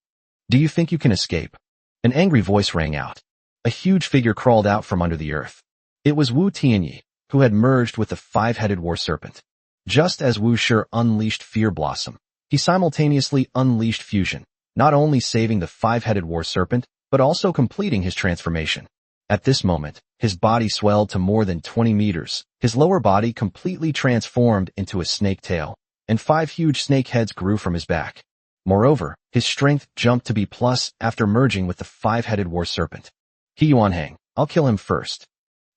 Speaker 1: Do you think you can escape? An angry voice rang out. A huge figure crawled out from under the earth. It was Wu Tianyi, who had merged with the 5-headed war serpent. Just as Wu Shi unleashed Fear Blossom, he simultaneously unleashed Fusion, not only saving the 5-headed war serpent, but also completing his transformation. At this moment, his body swelled to more than 20 meters, his lower body completely transformed into a snake tail, and 5 huge snake heads grew from his back. Moreover, his strength jumped to B+ after merging with the 5-headed war serpent. He Yuanhang, I'll kill him first.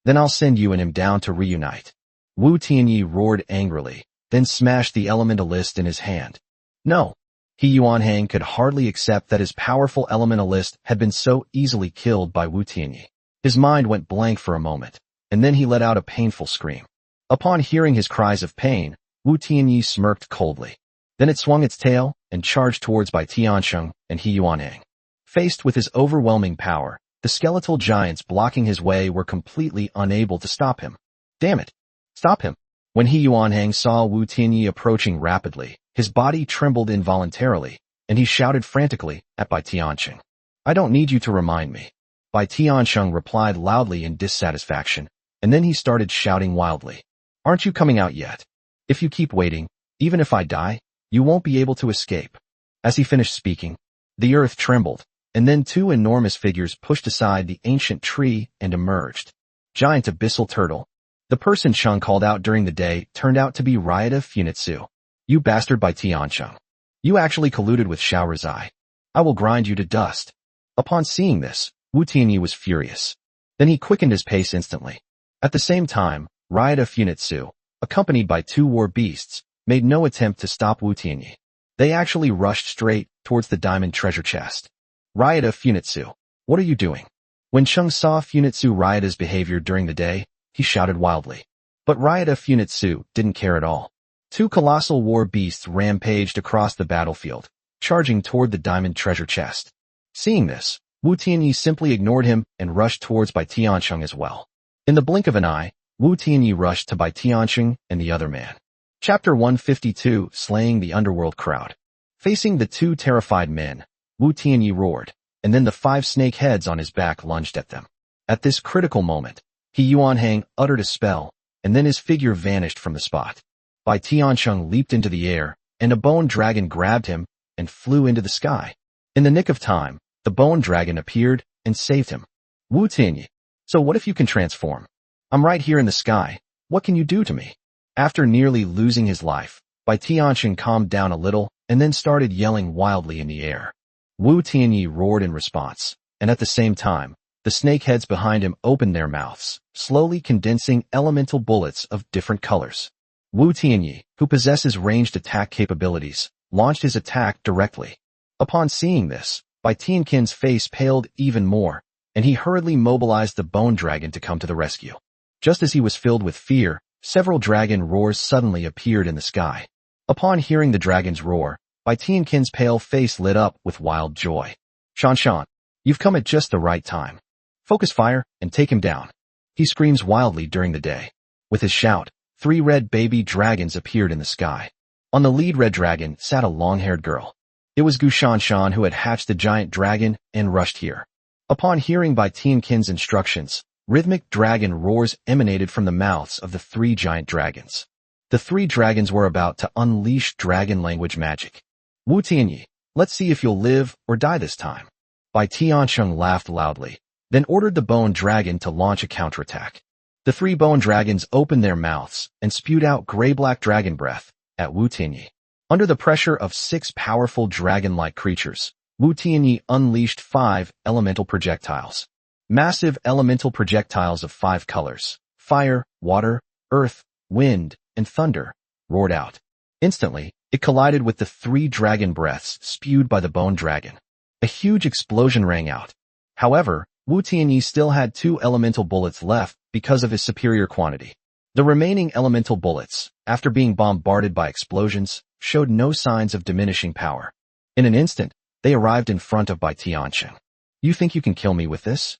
Speaker 1: Then I'll send you and him down to reunite. Wu Tianyi roared angrily, then smashed the elementalist in his hand. No. He Yuanhang could hardly accept that his powerful elementalist had been so easily killed by Wu Tianyi. His mind went blank for a moment, and then he let out a painful scream. Upon hearing his cries of pain, Wu Tianyi smirked coldly. Then it swung its tail and charged towards Bai Tiancheng and He Yuanhang. Faced with his overwhelming power, the skeletal giants blocking his way were completely unable to stop him. Damn it! Stop him! When He Yuanhang saw Wu Tianyi approaching rapidly, his body trembled involuntarily, and he shouted frantically at Bai Tiancheng. I don't need you to remind me. Bai Tiancheng replied loudly in dissatisfaction, and then he started shouting wildly. Aren't you coming out yet? If you keep waiting, even if I die, you won't be able to escape. As he finished speaking, the earth trembled, and then 2 enormous figures pushed aside the ancient tree and emerged. Giant abyssal turtle. The person Chung called out during the day turned out to be Ryota Funitsu. You bastard Bai Tiancheng. You actually colluded with Xiaorizai. I will grind you to dust. Upon seeing this, Wu Tianyi was furious. Then he quickened his pace instantly. At the same time, Ryota Funitsu, accompanied by 2 war beasts, made no attempt to stop Wu Tianyi. They actually rushed straight towards the diamond treasure chest. Ryota Funitsu, what are you doing? When Chung saw Funitsu Ryota's behavior during the day, he shouted wildly. But Ryota Funitsu didn't care at all. 2 colossal war beasts rampaged across the battlefield, charging toward the diamond treasure chest. Seeing this, Wu Tianyi simply ignored him and rushed towards Bai Tiancheng as well. In the blink of an eye, Wu Tianyi rushed to Bai Tiancheng and the other man. Chapter 152, Slaying the Underworld Crowd. Facing the 2 terrified men, Wu Tianyi roared, and then the 5 snake heads on his back lunged at them. At this critical moment, He Yuanhang uttered a spell, and then his figure vanished from the spot. Bai Tiancheng leaped into the air, and a bone dragon grabbed him and flew into the sky. In the nick of time, the bone dragon appeared and saved him. Wu Tianyi, so what if you can transform? I'm right here in the sky. What can you do to me? After nearly losing his life, Bai Tiancheng calmed down a little and then started yelling wildly in the air. Wu Tianyi roared in response, and at the same time, the snakeheads behind him opened their mouths, slowly condensing elemental bullets of different colors. Wu Tianyi, who possesses ranged attack capabilities, launched his attack directly. Upon seeing this, Bai Tiankin's face paled even more, and he hurriedly mobilized the bone dragon to come to the rescue. Just as he was filled with fear, several dragon roars suddenly appeared in the sky. Upon hearing the dragon's roar, Bai Tiankin's pale face lit up with wild joy. Shan, you've come at just the right time. Focus fire and take him down. He screams wildly during the day. With his shout, 3 red baby dragons appeared in the sky. On the lead red dragon sat a long-haired girl. It was Gushan who had hatched the giant dragon and rushed here. Upon hearing Bai Tianqin's instructions, rhythmic dragon roars emanated from the mouths of the 3 giant dragons. The 3 dragons were about to unleash dragon language magic. Wu Tianyi, let's see if you'll live or die this time. Bai Tianqing laughed loudly, then ordered the bone dragon to launch a counterattack. The 3 bone dragons opened their mouths and spewed out gray-black dragon breath at Wu Tianyi. Under the pressure of 6 powerful dragon-like creatures, Wu Tianyi unleashed 5 elemental projectiles. Massive elemental projectiles of 5 colors, fire, water, earth, wind, and thunder, roared out. Instantly, it collided with the 3 dragon breaths spewed by the bone dragon. A huge explosion rang out. However, Wu Tianyi still had 2 elemental bullets left because of his superior quantity. The remaining elemental bullets, after being bombarded by explosions, showed no signs of diminishing power. In an instant, they arrived in front of Bai Tianqing. You think you can kill me with this?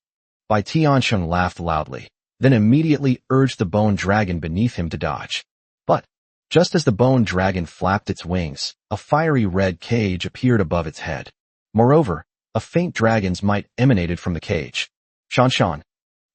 Speaker 1: Bai Tianqing laughed loudly, then immediately urged the bone dragon beneath him to dodge. But, just as the bone dragon flapped its wings, a fiery red cage appeared above its head. Moreover, a faint dragon's might emanated from the cage. Shan.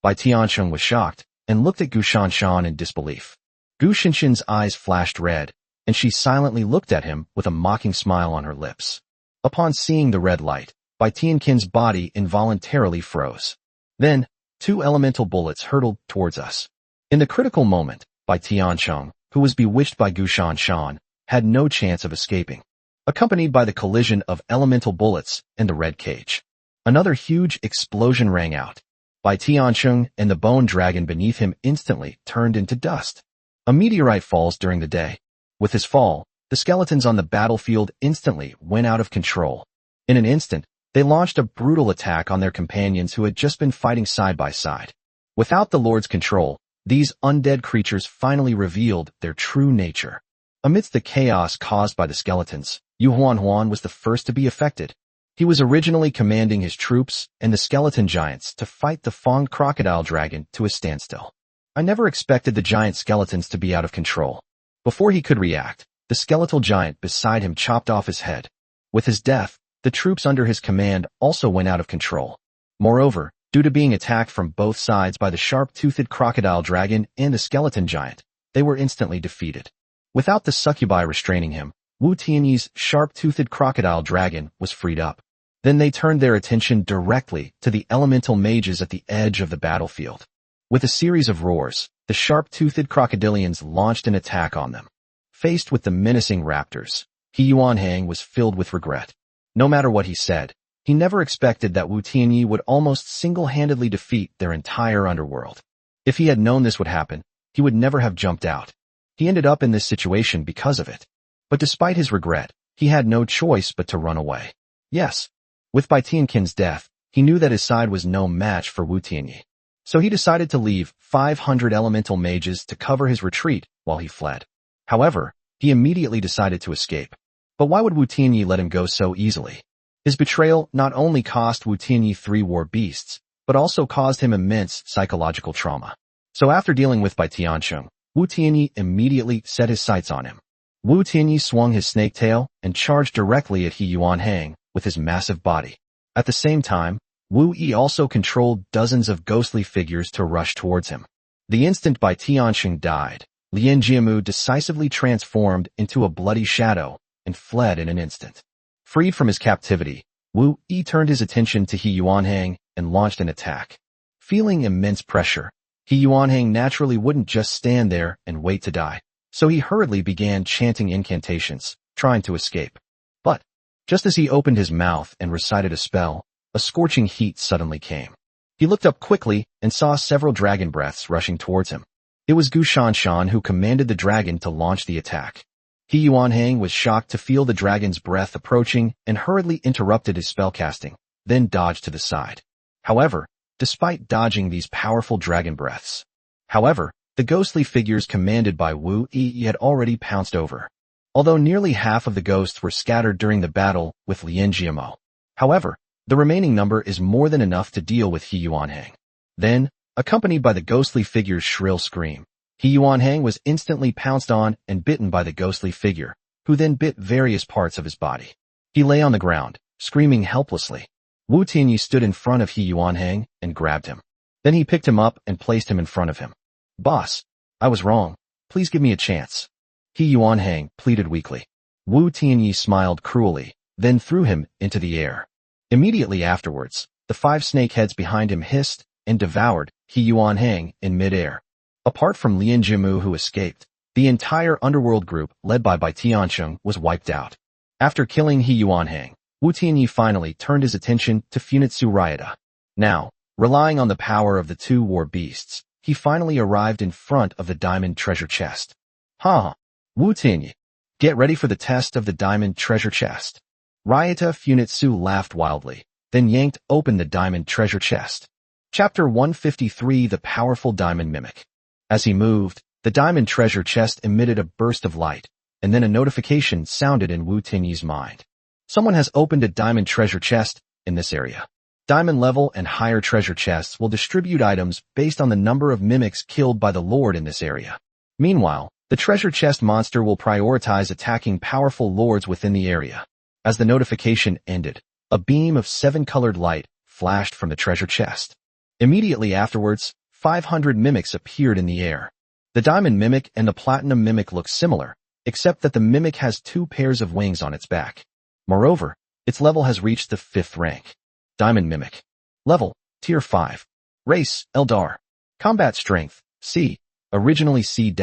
Speaker 1: Bai Tianqing was shocked and looked at Gu Shanshan in disbelief. Gu Shanshan's eyes flashed red, and she silently looked at him with a mocking smile on her lips. Upon seeing the red light, Bai Tianqin's body involuntarily froze. Then, 2 elemental bullets hurtled towards us. In the critical moment, Bai Tianqing, who was bewitched by Gu Shanshan, had no chance of escaping. Accompanied by the collision of elemental bullets and the red cage, another huge explosion rang out. Bai Tianqing and the bone dragon beneath him instantly turned into dust. A meteorite falls during the day. With his fall, the skeletons on the battlefield instantly went out of control. In an instant, they launched a brutal attack on their companions who had just been fighting side by side. Without the Lord's control, these undead creatures finally revealed their true nature. Amidst the chaos caused by the skeletons, Yu Huan was the first to be affected. He was originally commanding his troops and the skeleton giants to fight the fanged crocodile dragon to a standstill. I never expected the giant skeletons to be out of control. Before he could react, the skeletal giant beside him chopped off his head. With his death, the troops under his command also went out of control. Moreover, due to being attacked from both sides by the sharp-toothed crocodile dragon and the skeleton giant, they were instantly defeated. Without the succubi restraining him, Wu Tianyi's sharp-toothed crocodile dragon was freed up. Then they turned their attention directly to the elemental mages at the edge of the battlefield. With a series of roars, the sharp-toothed crocodilians launched an attack on them. Faced with the menacing raptors, He Yuanhang was filled with regret. No matter what he said, he never expected that Wu Tianyi would almost single-handedly defeat their entire underworld. If he had known this would happen, he would never have jumped out. He ended up in this situation because of it. But despite his regret, he had no choice but to run away. Yes, with Bai Tianqin's death, he knew that his side was no match for Wu Tianyi. So he decided to leave 500 elemental mages to cover his retreat while he fled. However, he immediately decided to escape. But why would Wu Tianyi let him go so easily? His betrayal not only cost Wu Tianyi 3 war beasts, but also caused him immense psychological trauma. So after dealing with Bai Tianqing, Wu Tianyi immediately set his sights on him. Wu Tianyi swung his snake tail and charged directly at He Yuanhang with his massive body. At the same time, Wu Yi also controlled dozens of ghostly figures to rush towards him. The instant Bai Tianqing died, Lien Jiamu decisively transformed into a bloody shadow and fled in an instant. Freed from his captivity, Wu Yi turned his attention to He Yuanhang and launched an attack. Feeling immense pressure, He Yuanhang naturally wouldn't just stand there and wait to die, so he hurriedly began chanting incantations, trying to escape. But, just as he opened his mouth and recited a spell, a scorching heat suddenly came. He looked up quickly and saw several dragon breaths rushing towards him. It was Gu Shanshan who commanded the dragon to launch the attack. He Yuanhang was shocked to feel the dragon's breath approaching and hurriedly interrupted his spellcasting, then dodged to the side. However, despite dodging these powerful dragon breaths, the ghostly figures commanded by Wu Yi had already pounced over. Although nearly half of the ghosts were scattered during the battle with Lien Jiamo. However, the remaining number is more than enough to deal with He Yuanhang. Then, accompanied by the ghostly figure's shrill scream, He Yuanhang was instantly pounced on and bitten by the ghostly figure, who then bit various parts of his body. He lay on the ground, screaming helplessly. Wu Tianyi stood in front of He Yuanhang and grabbed him. Then he picked him up and placed him in front of him. Boss, I was wrong. Please give me a chance. He Yuanhang pleaded weakly. Wu Tianyi smiled cruelly, then threw him into the air. Immediately afterwards, the 5 snake heads behind him hissed and devoured He Yuanhang in midair. Apart from Lin Jimu who escaped, the entire underworld group led by Bai Tiansheng was wiped out. After killing He Yuanhang, Wu Tianyi finally turned his attention to Funitsu Ryota. Now, relying on the power of the 2 war beasts, he finally arrived in front of the diamond treasure chest. Ha! Wu Tianyi, get ready for the test of the diamond treasure chest. Ryota Funitsu laughed wildly, then yanked open the diamond treasure chest. Chapter 153 The Powerful Diamond Mimic. As he moved, the diamond treasure chest emitted a burst of light, and then a notification sounded in Wu Tianyi's mind. Someone has opened a diamond treasure chest in this area. Diamond level and higher treasure chests will distribute items based on the number of mimics killed by the Lord in this area. Meanwhile, the treasure chest monster will prioritize attacking powerful lords within the area. As the notification ended, a beam of 7-colored light flashed from the treasure chest. Immediately afterwards, 500 mimics appeared in the air. The diamond mimic and the platinum mimic look similar, except that the mimic has 2 pairs of wings on its back. Moreover, its level has reached the 5th rank. Diamond Mimic. Level, Tier 5. Race, Eldar. Combat Strength, C. Originally C-.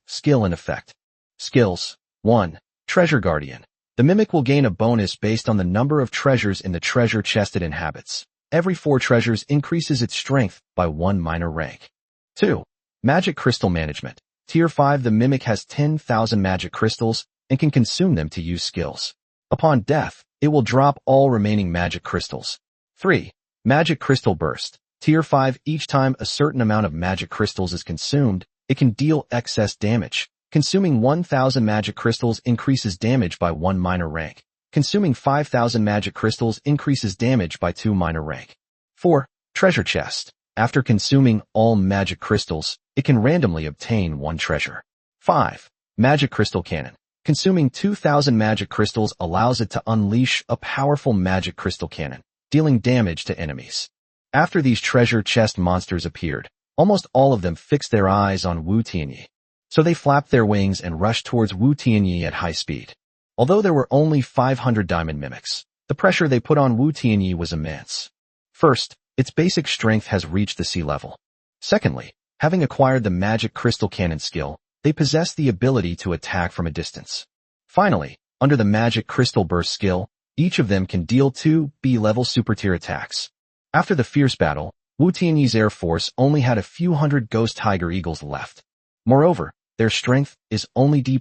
Speaker 1: Skill and Effect. Skills. 1. Treasure Guardian. The Mimic will gain a bonus based on the number of treasures in the treasure chest it inhabits. Every 4 treasures increases its strength by 1 minor rank. 2. Magic Crystal Management. Tier 5. The Mimic has 10,000 magic crystals and can consume them to use skills. Upon death, it will drop all remaining magic crystals. 3. Magic Crystal Burst. Tier 5. Each time a certain amount of magic crystals is consumed, it can deal excess damage. Consuming 1,000 magic crystals increases damage by 1 minor rank. Consuming 5,000 magic crystals increases damage by 2 minor rank. 4. Treasure Chest. After consuming all magic crystals, it can randomly obtain 1 treasure. 5. Magic Crystal Cannon. Consuming 2,000 magic crystals allows it to unleash a powerful magic crystal cannon, dealing damage to enemies. After these treasure chest monsters appeared, almost all of them fixed their eyes on Wu Tianyi. So they flapped their wings and rushed towards Wu Tianyi at high speed. Although there were only 500 diamond mimics, the pressure they put on Wu Tianyi was immense. First, its basic strength has reached the sea level. Secondly, having acquired the magic crystal cannon skill, they possess the ability to attack from a distance. Finally, under the magic crystal burst skill, each of them can deal 2 B-level super tier attacks. After the fierce battle, Wu Tianyi's air force only had a few hundred ghost tiger eagles left. Moreover, their strength is only D+.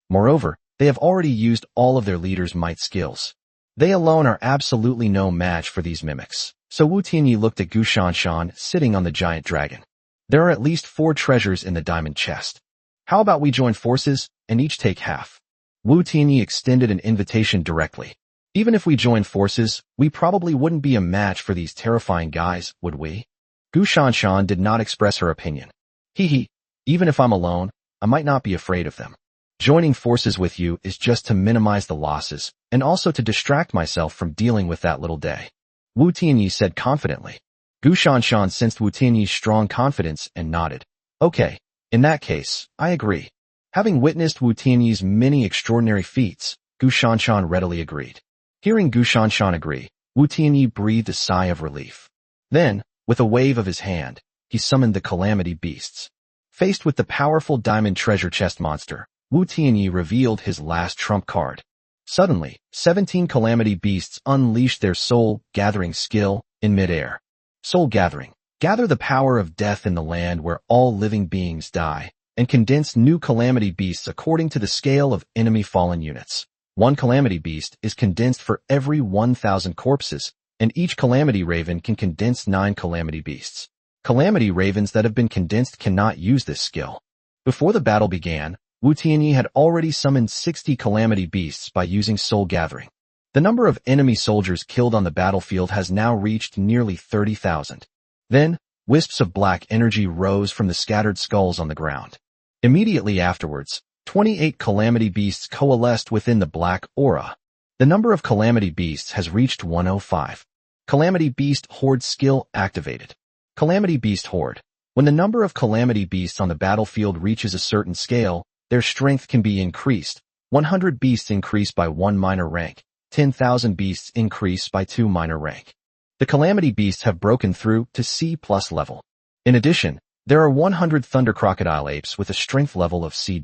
Speaker 1: Moreover, they have already used all of their leader's might skills. They alone are absolutely no match for these mimics. So Wu Tianyi looked at Gu Shanshan sitting on the giant dragon. There are at least 4 treasures in the diamond chest. How about we join forces and each take half? Wu Tianyi extended an invitation directly. Even if we join forces, we probably wouldn't be a match for these terrifying guys, would we? Gu Shanshan did not express her opinion. Even if I'm alone, I might not be afraid of them. Joining forces with you is just to minimize the losses, and also to distract myself from dealing with that little day. Wu Tianyi said confidently. Gu Shanshan sensed Wu Tianyi's strong confidence and nodded. Okay, in that case, I agree. Having witnessed Wu Tianyi's many extraordinary feats, Gu Shanshan readily agreed. Hearing Gu Shanshan agree, Wu Tianyi breathed a sigh of relief. Then, with a wave of his hand, he summoned the Calamity Beasts. Faced with the powerful diamond treasure chest monster, Wu Tianyi revealed his last trump card. Suddenly, 17 Calamity Beasts unleashed their soul-gathering skill in midair. Soul Gathering. Gather the power of death in the land where all living beings die, and condense new Calamity Beasts according to the scale of enemy fallen units. 1 Calamity Beast is condensed for every 1,000 corpses, and each Calamity Raven can condense 9 Calamity Beasts. Calamity Ravens that have been condensed cannot use this skill. Before the battle began, Wu Tianyi had already summoned 60 Calamity Beasts by using Soul Gathering. The number of enemy soldiers killed on the battlefield has now reached nearly 30,000. Then, Wisps of black energy rose from the scattered skulls on the ground. Immediately afterwards, 28 calamity beasts coalesced within the black aura. The number of calamity beasts has reached 105. Calamity Beast Horde skill activated. Calamity Beast Horde. When the number of calamity beasts on the battlefield reaches a certain scale, their strength can be increased. 100 beasts increase by 1 minor rank. 10,000 beasts increase by 2 minor rank. The calamity beasts have broken through to C+ level. In addition, there are 100 thunder crocodile apes with a strength level of C-.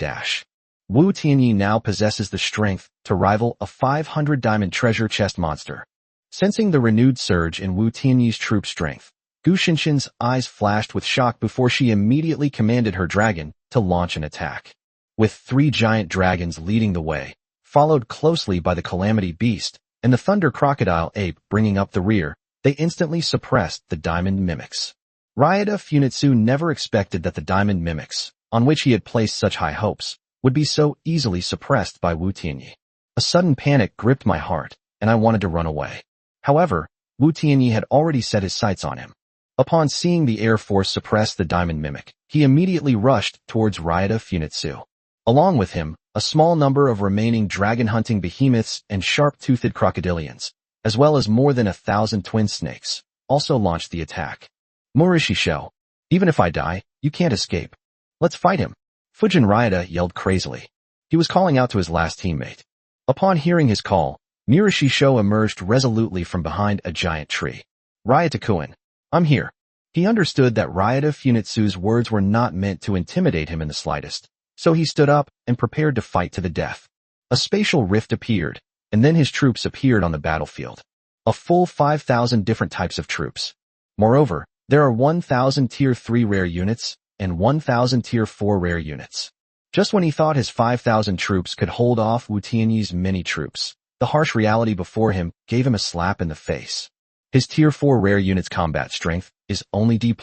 Speaker 1: Wu Tianyi now possesses the strength to rival a 500 diamond treasure chest monster. Sensing the renewed surge in Wu Tianyi's troop strength, Gu Xinshin's eyes flashed with shock before she immediately commanded her dragon to launch an attack. With 3 giant dragons leading the way, followed closely by the calamity beast and the thunder crocodile ape bringing up the rear, they instantly suppressed the diamond mimics. Ryota Funitsu never expected that the diamond mimics, on which he had placed such high hopes, would be so easily suppressed by Wu Tianyi. A sudden panic gripped my heart, and I wanted to run away. However, Wu Tianyi had already set his sights on him. Upon seeing the Air Force suppress the diamond mimic, he immediately rushed towards Ryota Funitsu. Along with him, a small number of remaining dragon-hunting behemoths and sharp-toothed crocodilians, as well as more than 1,000 twin snakes, also launched the attack. Murishisho, even if I die, you can't escape. Let's fight him. Fujin Ryota yelled crazily. He was calling out to his last teammate. Upon hearing his call, Murishisho emerged resolutely from behind a giant tree. Ryota-kun, I'm here. He understood that Ryota Funitsu's words were not meant to intimidate him in the slightest, so he stood up and prepared to fight to the death. A spatial rift appeared, and then his troops appeared on the battlefield. A full 5,000 different types of troops. Moreover, there are 1,000 Tier 3 rare units and 1,000 Tier 4 rare units. Just when he thought his 5,000 troops could hold off Wu Tianyi's many troops, the harsh reality before him gave him a slap in the face. His Tier 4 rare unit's combat strength is only D+.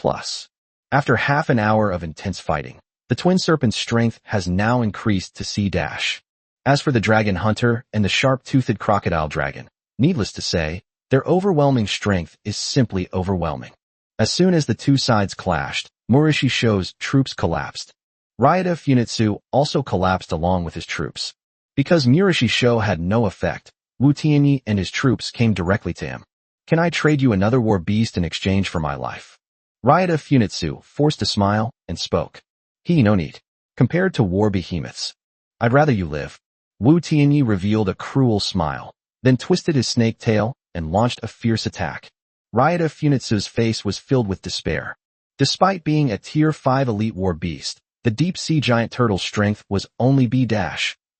Speaker 1: After half an hour of intense fighting, the Twin Serpent's strength has now increased to C-. As for the Dragon Hunter and the sharp-toothed crocodile dragon, needless to say, their overwhelming strength is simply overwhelming. As soon as the two sides clashed, Murishisho's troops collapsed. Ryota Funitsu also collapsed along with his troops. Because Murishisho had no effect, Wu Tianyi and his troops came directly to him. Can I trade you another war beast in exchange for my life? Ryota Funitsu forced a smile and spoke. No need. Compared to war behemoths, I'd rather you live. Wu Tianyi revealed a cruel smile, then twisted his snake tail and launched a fierce attack. Ryota Funitsu's face was filled with despair. Despite being a Tier 5 elite war beast, the deep-sea giant turtle's strength was only B-,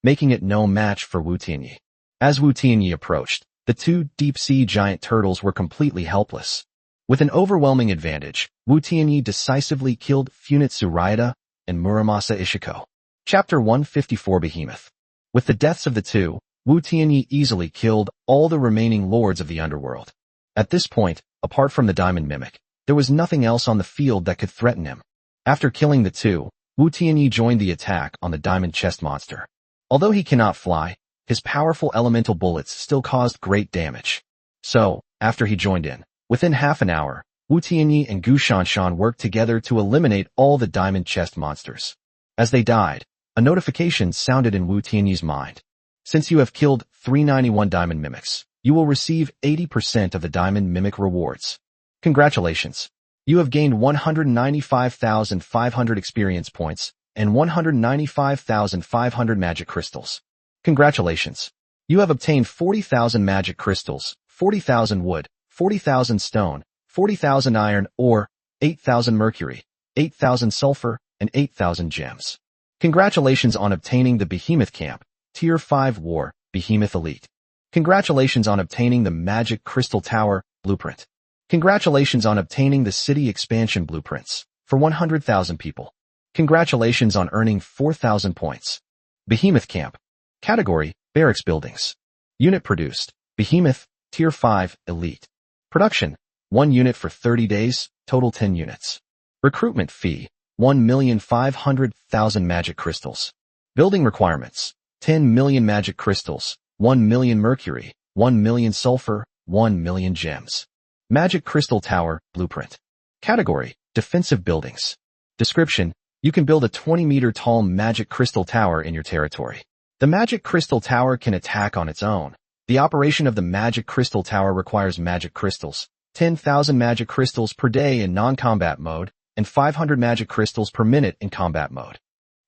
Speaker 1: making it no match for Wu Tianyi. As Wu Tianyi approached, the two deep-sea giant turtles were completely helpless. With an overwhelming advantage, Wu Tianyi decisively killed Funitsu Ryota and Muramasa Ishiko. Chapter 154 Behemoth. With the deaths of the two, Wu Tianyi easily killed all the remaining lords of the underworld. At this point, apart from the diamond mimic, there was nothing else on the field that could threaten him. After killing the two, Wu Tianyi joined the attack on the diamond chest monster. Although he cannot fly, his powerful elemental bullets still caused great damage. So, after he joined in, within half an hour, Wu Tianyi and Gu Shanshan worked together to eliminate all the diamond chest monsters. As they died, a notification sounded in Wu Tianyi's mind. Since you have killed 391 diamond mimics, you will receive 80% of the diamond mimic rewards. Congratulations! You have gained 195,500 experience points and 195,500 magic crystals. Congratulations! You have obtained 40,000 magic crystals, 40,000 wood, 40,000 stone, 40,000 iron ore, 8,000 mercury, 8,000 sulfur, and 8,000 gems. Congratulations on obtaining the Behemoth Camp, Tier 5 War, Behemoth Elite. Congratulations on obtaining the Magic Crystal Tower, Blueprint. Congratulations on obtaining the City Expansion Blueprints, for 100,000 people. Congratulations on earning 4,000 points. Behemoth Camp. Category, Barracks Buildings. Unit produced, Behemoth, Tier 5, Elite. Production, 1 unit for 30 days, total 10 units. Recruitment fee, 1,500,000 magic crystals. Building requirements, 10 million magic crystals, 1 million mercury, 1 million sulfur, 1 million gems. Magic Crystal Tower, Blueprint. Category: Defensive buildings. Description: you can build a 20-meter-tall magic crystal tower in your territory. The magic crystal tower can attack on its own. The operation of the magic crystal tower requires magic crystals, 10,000 magic crystals per day in non-combat mode, and 500 magic crystals per minute in combat mode.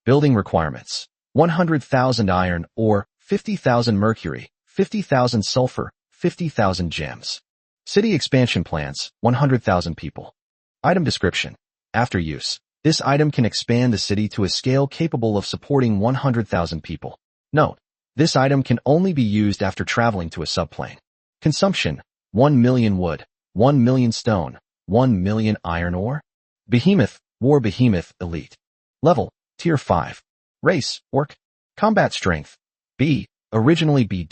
Speaker 1: Building requirements: 100,000 iron ore, 50,000 mercury, 50,000 sulfur, 50,000 gems. City expansion plans: 100,000 people. Item description: after use, this item can expand the city to a scale capable of supporting 100,000 people. Note: this item can only be used after traveling to a subplane. Consumption: 1 million wood, 1 million stone, 1 million iron ore. Behemoth, War Behemoth Elite. Level: Tier 5. Race: Orc. Combat Strength: B. Originally B-.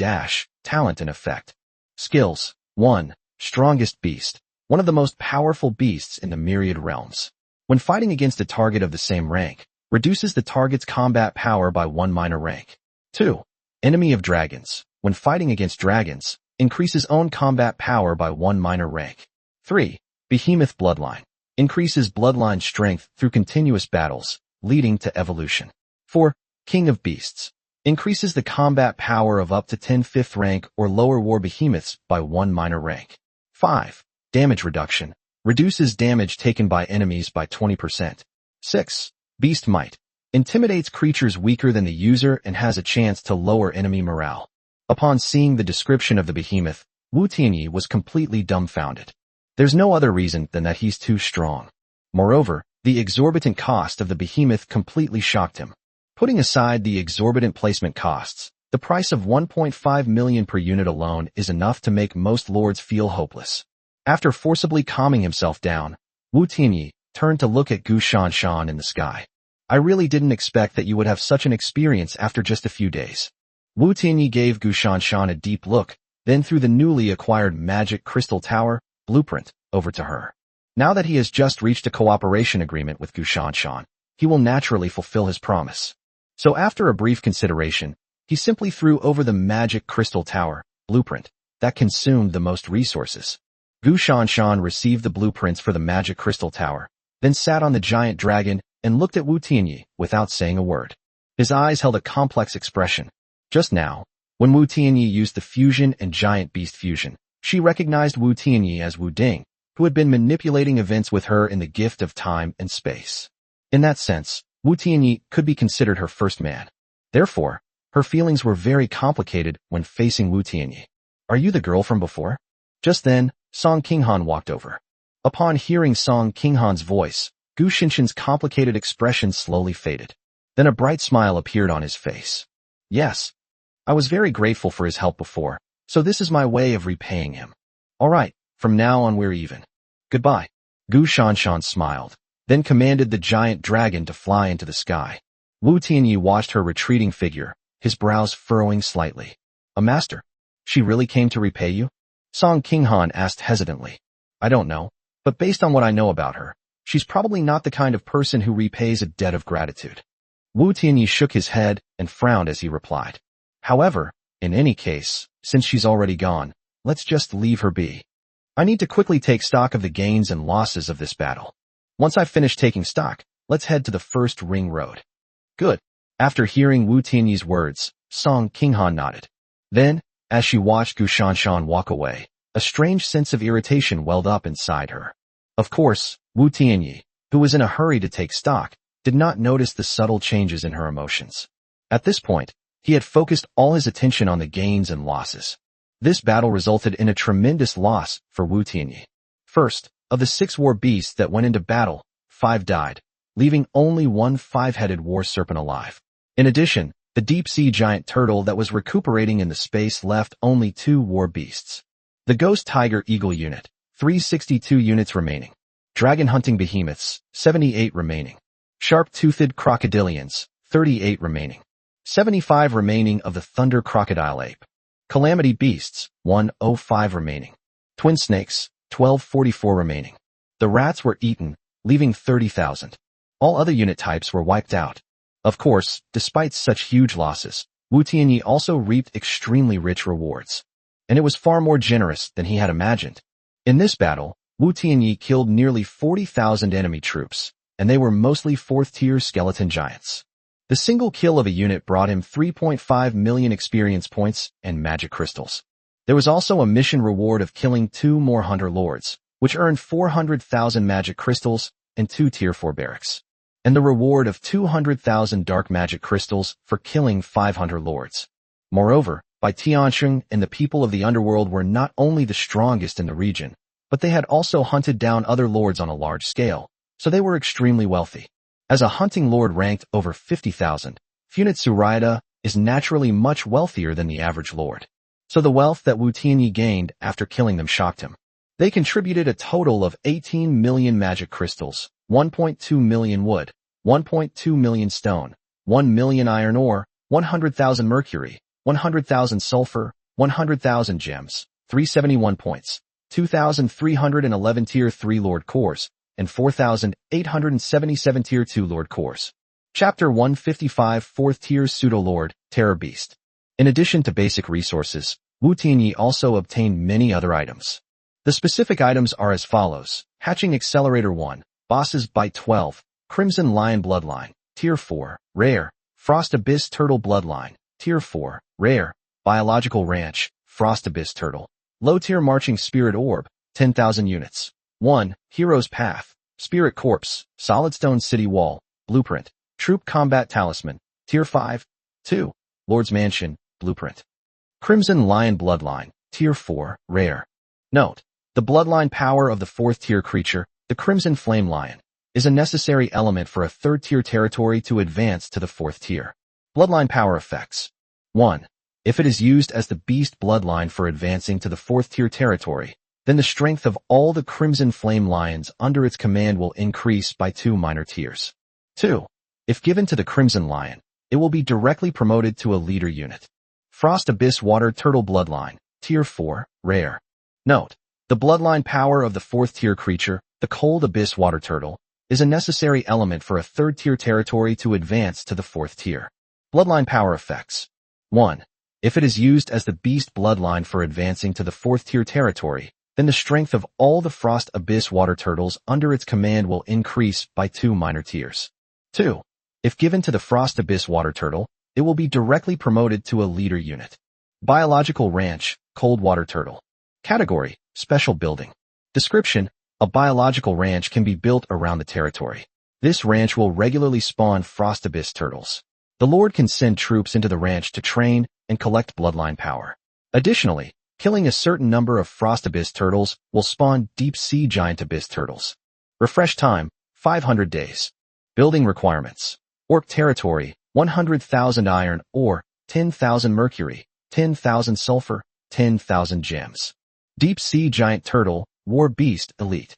Speaker 1: Talent and Effect. Skills: 1. Strongest Beast. One of the most powerful beasts in the Myriad Realms. When fighting against a target of the same rank, reduces the target's combat power by 1 minor rank. 2. Enemy of Dragons. When fighting against dragons, increases own combat power by 1 minor rank. 3. Behemoth Bloodline. Increases bloodline strength through continuous battles, leading to evolution. 4. King of Beasts. Increases the combat power of up to 10 5th rank or lower war behemoths by 1 minor rank. 5. Damage Reduction. Reduces damage taken by enemies by 20%. 6. Beast Might. Intimidates creatures weaker than the user and has a chance to lower enemy morale. Upon seeing the description of the behemoth, Wu Tianyi was completely dumbfounded. There's no other reason than that he's too strong. Moreover, the exorbitant cost of the behemoth completely shocked him. Putting aside the exorbitant placement costs, the price of 1.5 million per unit alone is enough to make most lords feel hopeless. After forcibly calming himself down, Wu Tianyi turned to look at Gu Shanshan in the sky. I really didn't expect that you would have such an experience after just a few days. Wu Tianyi gave Gu Shanshan a deep look, then threw the newly acquired magic crystal tower blueprint over to her. Now that he has just reached a cooperation agreement with Gu Shanshan, he will naturally fulfill his promise. So after a brief consideration, he simply threw over the magic crystal tower blueprint that consumed the most resources. Gu Shanshan received the blueprints for the magic crystal tower, then sat on the giant dragon and looked at Wu Tianyi without saying a word. His eyes held a complex expression. Just now, when Wu Tianyi used the fusion and giant beast fusion, she recognized Wu Tianyi as Wu Ding, who had been manipulating events with her in the gift of time and space. In that sense, Wu Tianyi could be considered her first man. Therefore, her feelings were very complicated when facing Wu Tianyi. Are you the girl from before? Just then, Song Qinghan walked over. Upon hearing Song Qinghan's voice, Gu Shinshan's complicated expression slowly faded. Then a bright smile appeared on his face. Yes. I was very grateful for his help before, so this is my way of repaying him. All right, from now on we're even. Goodbye. Gu Shanshan smiled, then commanded the giant dragon to fly into the sky. Wu Tianyi watched her retreating figure, his brows furrowing slightly. A master? She really came to repay you? Song Qinghan asked hesitantly. I don't know, but based on what I know about her, she's probably not the kind of person who repays a debt of gratitude. Wu Tianyi shook his head and frowned as he replied. However, in any case, since she's already gone, let's just leave her be. I need to quickly take stock of the gains and losses of this battle. Once I've finished taking stock, let's head to the first ring road. Good. After hearing Wu Tianyi's words, Song Qinghan nodded. Then, as she watched Gu Shanshan walk away, a strange sense of irritation welled up inside her. Of course, Wu Tianyi, who was in a hurry to take stock, did not notice the subtle changes in her emotions. At this point, he had focused all his attention on the gains and losses. This battle resulted in a tremendous loss for Wu Tianyi. First, of the 6 war beasts that went into battle, 5 died, leaving only 1 5-headed war serpent alive. In addition, the deep-sea giant turtle that was recuperating in the space left only 2 war beasts. The ghost tiger eagle unit, 362 units remaining. Dragon hunting behemoths, 78 remaining. Sharp-toothed crocodilians, 38 remaining. 75 remaining of the thunder crocodile ape. Calamity beasts, 105 remaining. Twin snakes, 1244 remaining. The rats were eaten, leaving 30,000. All other unit types were wiped out. Of course, despite such huge losses, Wu Tianyi also reaped extremely rich rewards. And it was far more generous than he had imagined. In this battle, Wu Tianyi killed nearly 40,000 enemy troops, and they were mostly 4th-tier skeleton giants. The single kill of a unit brought him 3.5 million experience points and magic crystals. There was also a mission reward of killing 2 more Hunter Lords, which earned 400,000 magic crystals and 2 Tier 4 barracks, and the reward of 200,000 dark magic crystals for killing 5 Hunter Lords. Moreover, Bai Tianxing and the people of the underworld were not only the strongest in the region, but they had also hunted down other lords on a large scale, so they were extremely wealthy. As a hunting lord ranked over 50,000, Funitsu Raida is naturally much wealthier than the average lord. So the wealth that Wu Tianyi gained after killing them shocked him. They contributed a total of 18 million magic crystals, 1.2 million wood, 1.2 million stone, 1 million iron ore, 100,000 mercury, 100,000 sulfur, 100,000 gems, 371 points, 2,311 Tier 3 Lord Cores, and 4,877 Tier 2 Lord Cores. Chapter 155 4th Tier Pseudo-Lord, Terror Beast. In addition to basic resources, Wu Tianyi also obtained many other items. The specific items are as follows: Hatching Accelerator 1, Bosses Bite 12, Crimson Lion Bloodline, Tier 4, Rare, Frost Abyss Turtle Bloodline, Tier 4, Rare, Biological Ranch, Frost Abyss Turtle, Low-Tier Marching Spirit Orb, 10,000 units. 1. Hero's Path, Spirit Corpse, Solidstone City Wall, Blueprint, Troop Combat Talisman, Tier 5. 2. Lord's Mansion, Blueprint. Crimson Lion Bloodline, Tier 4, Rare. Note: the bloodline power of the 4th tier creature, the Crimson Flame Lion, is a necessary element for a 3rd tier territory to advance to the 4th tier. Bloodline power effects. 1. If it is used as the beast bloodline for advancing to the 4th tier territory, then the strength of all the Crimson Flame Lions under its command will increase by 2 minor tiers. 2. If given to the Crimson Lion, it will be directly promoted to a leader unit. Frost Abyss Water Turtle Bloodline, Tier 4, Rare. Note: the bloodline power of the 4th tier creature, the Cold Abyss Water Turtle, is a necessary element for a 3rd tier territory to advance to the 4th tier. Bloodline power effects. 1. If it is used as the beast bloodline for advancing to the 4th tier territory, then the strength of all the Frost Abyss Water Turtles under its command will increase by 2 minor tiers. 2. If given to the Frost Abyss Water Turtle, it will be directly promoted to a leader unit. Biological Ranch, Cold Water Turtle. Category: Special Building. Description: a biological ranch can be built around the territory. This ranch will regularly spawn Frost Abyss turtles. The Lord can send troops into the ranch to train and collect bloodline power. Additionally, killing a certain number of Frost Abyss turtles will spawn Deep Sea Giant Abyss turtles. Refresh time: 500 days. Building requirements: Orc territory, 100,000 iron ore, 10,000 mercury, 10,000 sulfur, 10,000 gems. Deep Sea Giant Turtle, War Beast Elite.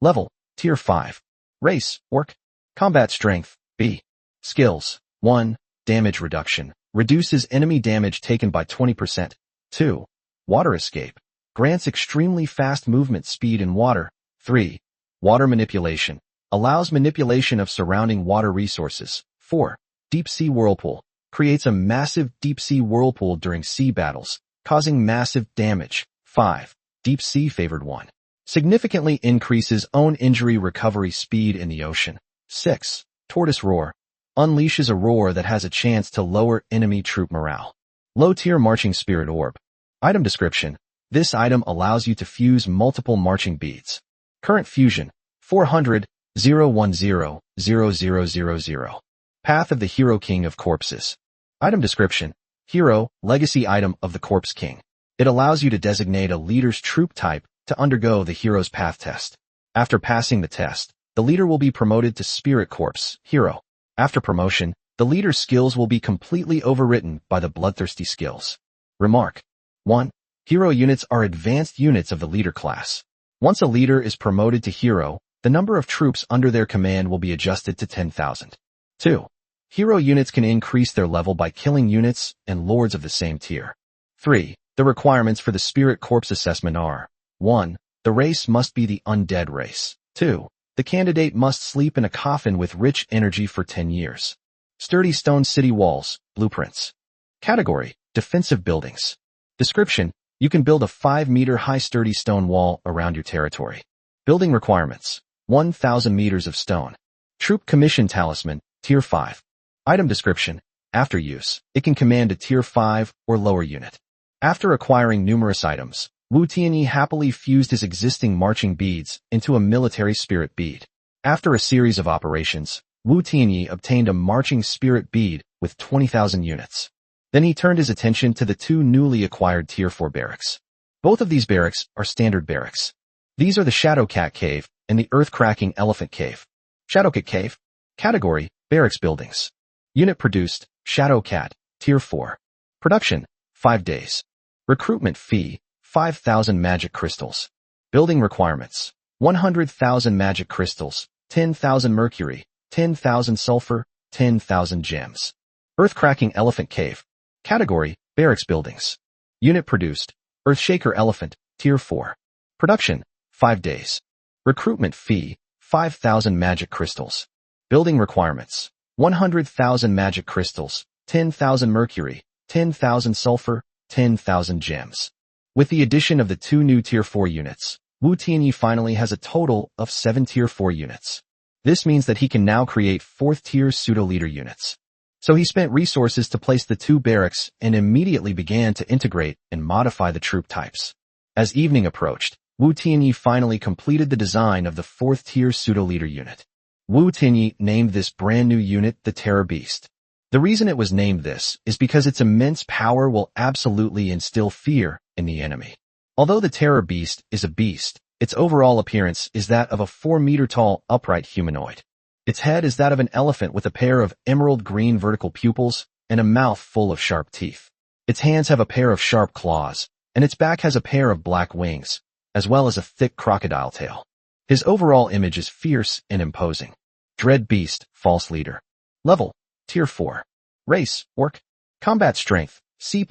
Speaker 1: Level: Tier 5. Race: Orc. Combat Strength: B. Skills: 1. Damage Reduction, reduces enemy damage taken by 20%. 2. Water Escape, grants extremely fast movement speed in water. 3. Water Manipulation, allows manipulation of surrounding water resources. 4. Deep Sea Whirlpool, creates a massive deep sea whirlpool during sea battles, causing massive damage. 5. Deep Sea Favored One, significantly increases own injury recovery speed in the ocean. 6. Tortoise Roar, unleashes a roar that has a chance to lower enemy troop morale. Low-tier Marching Spirit Orb. Item description: this item allows you to fuse multiple marching beads. Current fusion: 400, 010, 0000. Path of the Hero King of Corpses. Item description: Hero, legacy item of the Corpse King. It allows you to designate a leader's troop type to undergo the Hero's Path test. After passing the test, the leader will be promoted to Spirit Corpse Hero. After promotion, the leader's skills will be completely overwritten by the bloodthirsty skills. Remark: 1. Hero units are advanced units of the leader class. Once a leader is promoted to hero, the number of troops under their command will be adjusted to 10,000. 2. Hero units can increase their level by killing units and lords of the same tier. 3. The requirements for the Spirit Corpse assessment are: 1. The race must be the undead race. 2. The candidate must sleep in a coffin with rich energy for 10 years. Sturdy Stone City Walls, Blueprints. Category: Defensive Buildings. Description: you can build a 5-meter high sturdy stone wall around your territory. Building requirements. 1,000 meters of stone. Troop Commission Talisman, Tier 5. Item description. After use, it can command a Tier 5 or lower unit. After acquiring numerous items, Wu Tianyi happily fused his existing marching beads into a military spirit bead. After a series of operations, Wu Tianyi obtained a marching spirit bead with 20,000 units. Then he turned his attention to the two newly acquired Tier 4 barracks. Both of these barracks are standard barracks. These are the Shadow Cat Cave and the Earth-Cracking Elephant Cave. Shadow Cat Cave. Category, Barracks Buildings. Unit produced, Shadow Cat, Tier 4. Production, 5 days. Recruitment fee, 5,000 magic crystals. Building requirements, 100,000 magic crystals, 10,000 mercury, 10,000 sulfur, 10,000 gems. Earth-Cracking Elephant Cave. Category, Barracks Buildings. Unit produced, Earthshaker Elephant, Tier 4. Production, 5 days. Recruitment fee, 5,000 magic crystals. Building requirements, 100,000 magic crystals, 10,000 mercury, 10,000 sulfur, 10,000 gems. With the addition of the two new Tier 4 units, Wu Tianyi finally has a total of 7 Tier 4 units. This means that he can now create 4th-tier pseudo-leader units. So he spent resources to place the two barracks and immediately began to integrate and modify the troop types. As evening approached, Wu Tianyi finally completed the design of the 4th-tier pseudo-leader unit. Wu Tianyi named this brand new unit the Terror Beast. The reason it was named this is because its immense power will absolutely instill fear in the enemy. Although the Terror Beast is a beast, its overall appearance is that of a 4-meter-tall upright humanoid. Its head is that of an elephant with a pair of emerald green vertical pupils and a mouth full of sharp teeth. Its hands have a pair of sharp claws, and its back has a pair of black wings, as well as a thick crocodile tail. His overall image is fierce and imposing. Dread Beast, False Leader. Level, Tier 4. Race, Orc. Combat Strength, C+.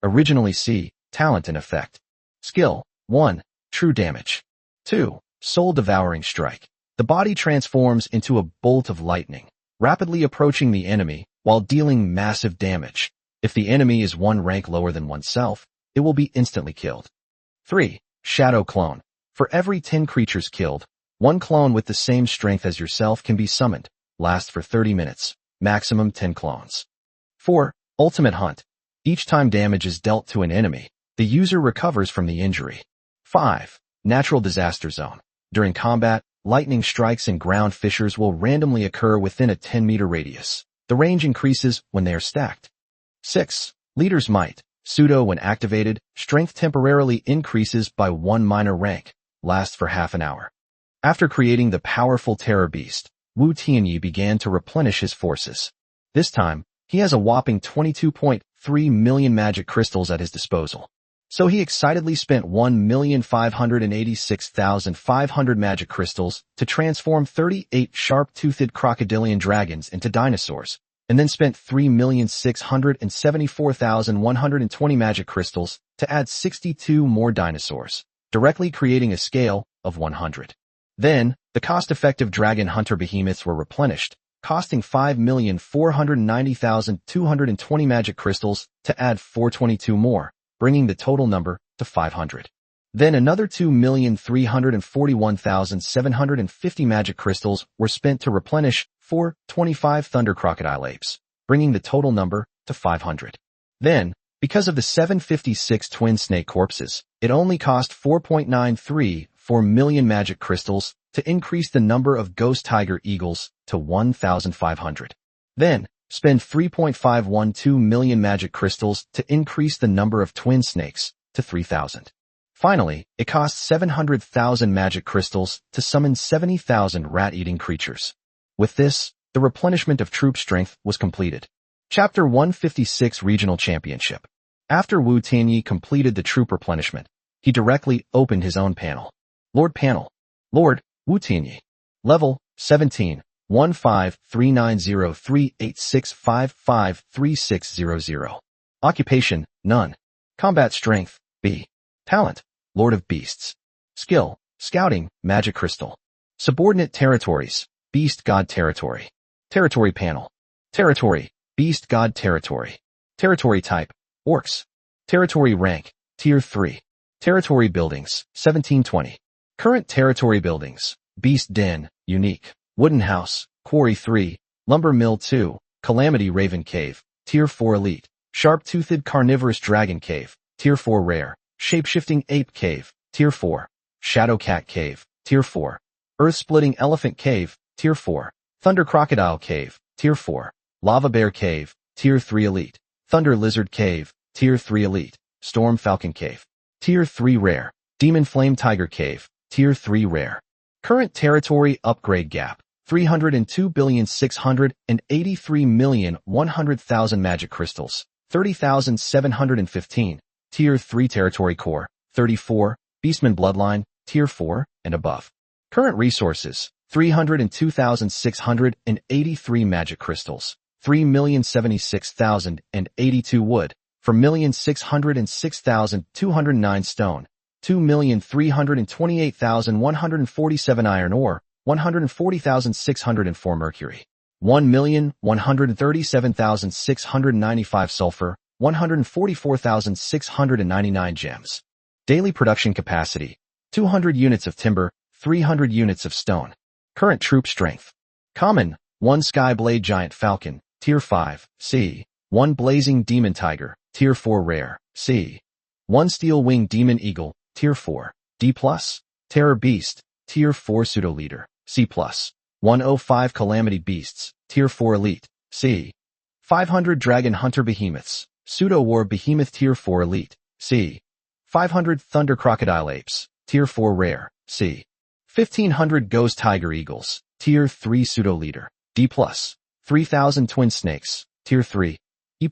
Speaker 1: Originally C, Talent and Effect. Skill, 1. True Damage. 2. Soul Devouring Strike. The body transforms into a bolt of lightning, rapidly approaching the enemy while dealing massive damage. If the enemy is one rank lower than oneself, it will be instantly killed. 3. Shadow Clone. For every 10 creatures killed, one clone with the same strength as yourself can be summoned. Lasts for 30 minutes. Maximum 10 clones. 4. Ultimate Hunt. Each time damage is dealt to an enemy, the user recovers from the injury. 5. Natural Disaster Zone. During combat, lightning strikes and ground fissures will randomly occur within a 10-meter radius. The range increases when they are stacked. 6. Leader's Might. Pseudo when activated, strength temporarily increases by 1 minor rank. Lasts for half an hour. After creating the powerful Terror Beast, Wu Tianyi began to replenish his forces. This time, he has a whopping 22.3 million magic crystals at his disposal. So he excitedly spent 1,586,500 magic crystals to transform 38 sharp-toothed crocodilian dragons into dinosaurs, and then spent 3,674,120 magic crystals to add 62 more dinosaurs, directly creating a scale of 100. Then, the cost-effective dragon hunter behemoths were replenished, costing 5,490,220 magic crystals to add 422 more, bringing the total number to 500. Then another 2,341,750 magic crystals were spent to replenish 425 thunder crocodile apes, bringing the total number to 500. Then, because of the 756 twin snake corpses, it only cost 4.934 million magic crystals to increase the number of ghost tiger eagles to 1,500. Then, spend 3.512 million magic crystals to increase the number of twin snakes to 3,000. Finally, it costs 700,000 magic crystals to summon 70,000 rat-eating creatures. With this, the replenishment of troop strength was completed. Chapter 156 Regional Championship. After Wu Tianyi completed the troop replenishment, he directly opened his own panel. Lord Panel. Lord, Wu Tianyi. Level, 17. 1539038655360. Occupation, none. Combat Strength, B. Talent, Lord of Beasts. Skill, Scouting, Magic Crystal. Subordinate Territories, Beast God Territory. Territory Panel. Territory, Beast God Territory. Territory Type, Orcs. Territory Rank, Tier 3. Territory Buildings, 1720. Current territory buildings: Beast Den, Unique, Wooden House, Quarry 3, Lumber Mill 2, Calamity Raven Cave, Tier 4 Elite, Sharp-Toothed Carnivorous Dragon Cave, Tier 4 Rare, Shape-Shifting Ape Cave, Tier 4, Shadow Cat Cave, Tier 4, Earth-Splitting Elephant Cave, Tier 4, Thunder Crocodile Cave, Tier 4, Lava Bear Cave, Tier 3 Elite, Thunder Lizard Cave, Tier 3 Elite, Storm Falcon Cave, Tier 3 Rare, Demon Flame Tiger Cave, Tier 3 Rare. Current territory upgrade gap: 302,683,100,000 magic crystals, 30,715, Tier 3 territory core, 34, Beastman Bloodline, Tier 4, and above. Current resources: 302,683 magic crystals, 3,076,082 wood, 4,606,209 stone, 2,328,147 iron ore, 140,604 mercury, 1,137,695 sulfur, 144,699 gems. Daily production capacity: 200 units of timber, 300 units of stone. Current troop strength: Common, 1 Sky Blade Giant Falcon, Tier 5, C. 1 Blazing Demon Tiger, Tier 4 Rare, C. 1 Steel Wing Demon Eagle, Tier 4, D+. Terror Beast, Tier 4 Pseudo Leader, C+. 105 Calamity Beasts, Tier 4 Elite, C. 500 Dragon Hunter Behemoths, Pseudo War Behemoth Tier 4 Elite, C. 500 Thunder Crocodile Apes, Tier 4 Rare, C. 1,500 Ghost Tiger Eagles, Tier 3 Pseudo Leader, D+. 3,000 Twin Snakes, Tier 3, E+.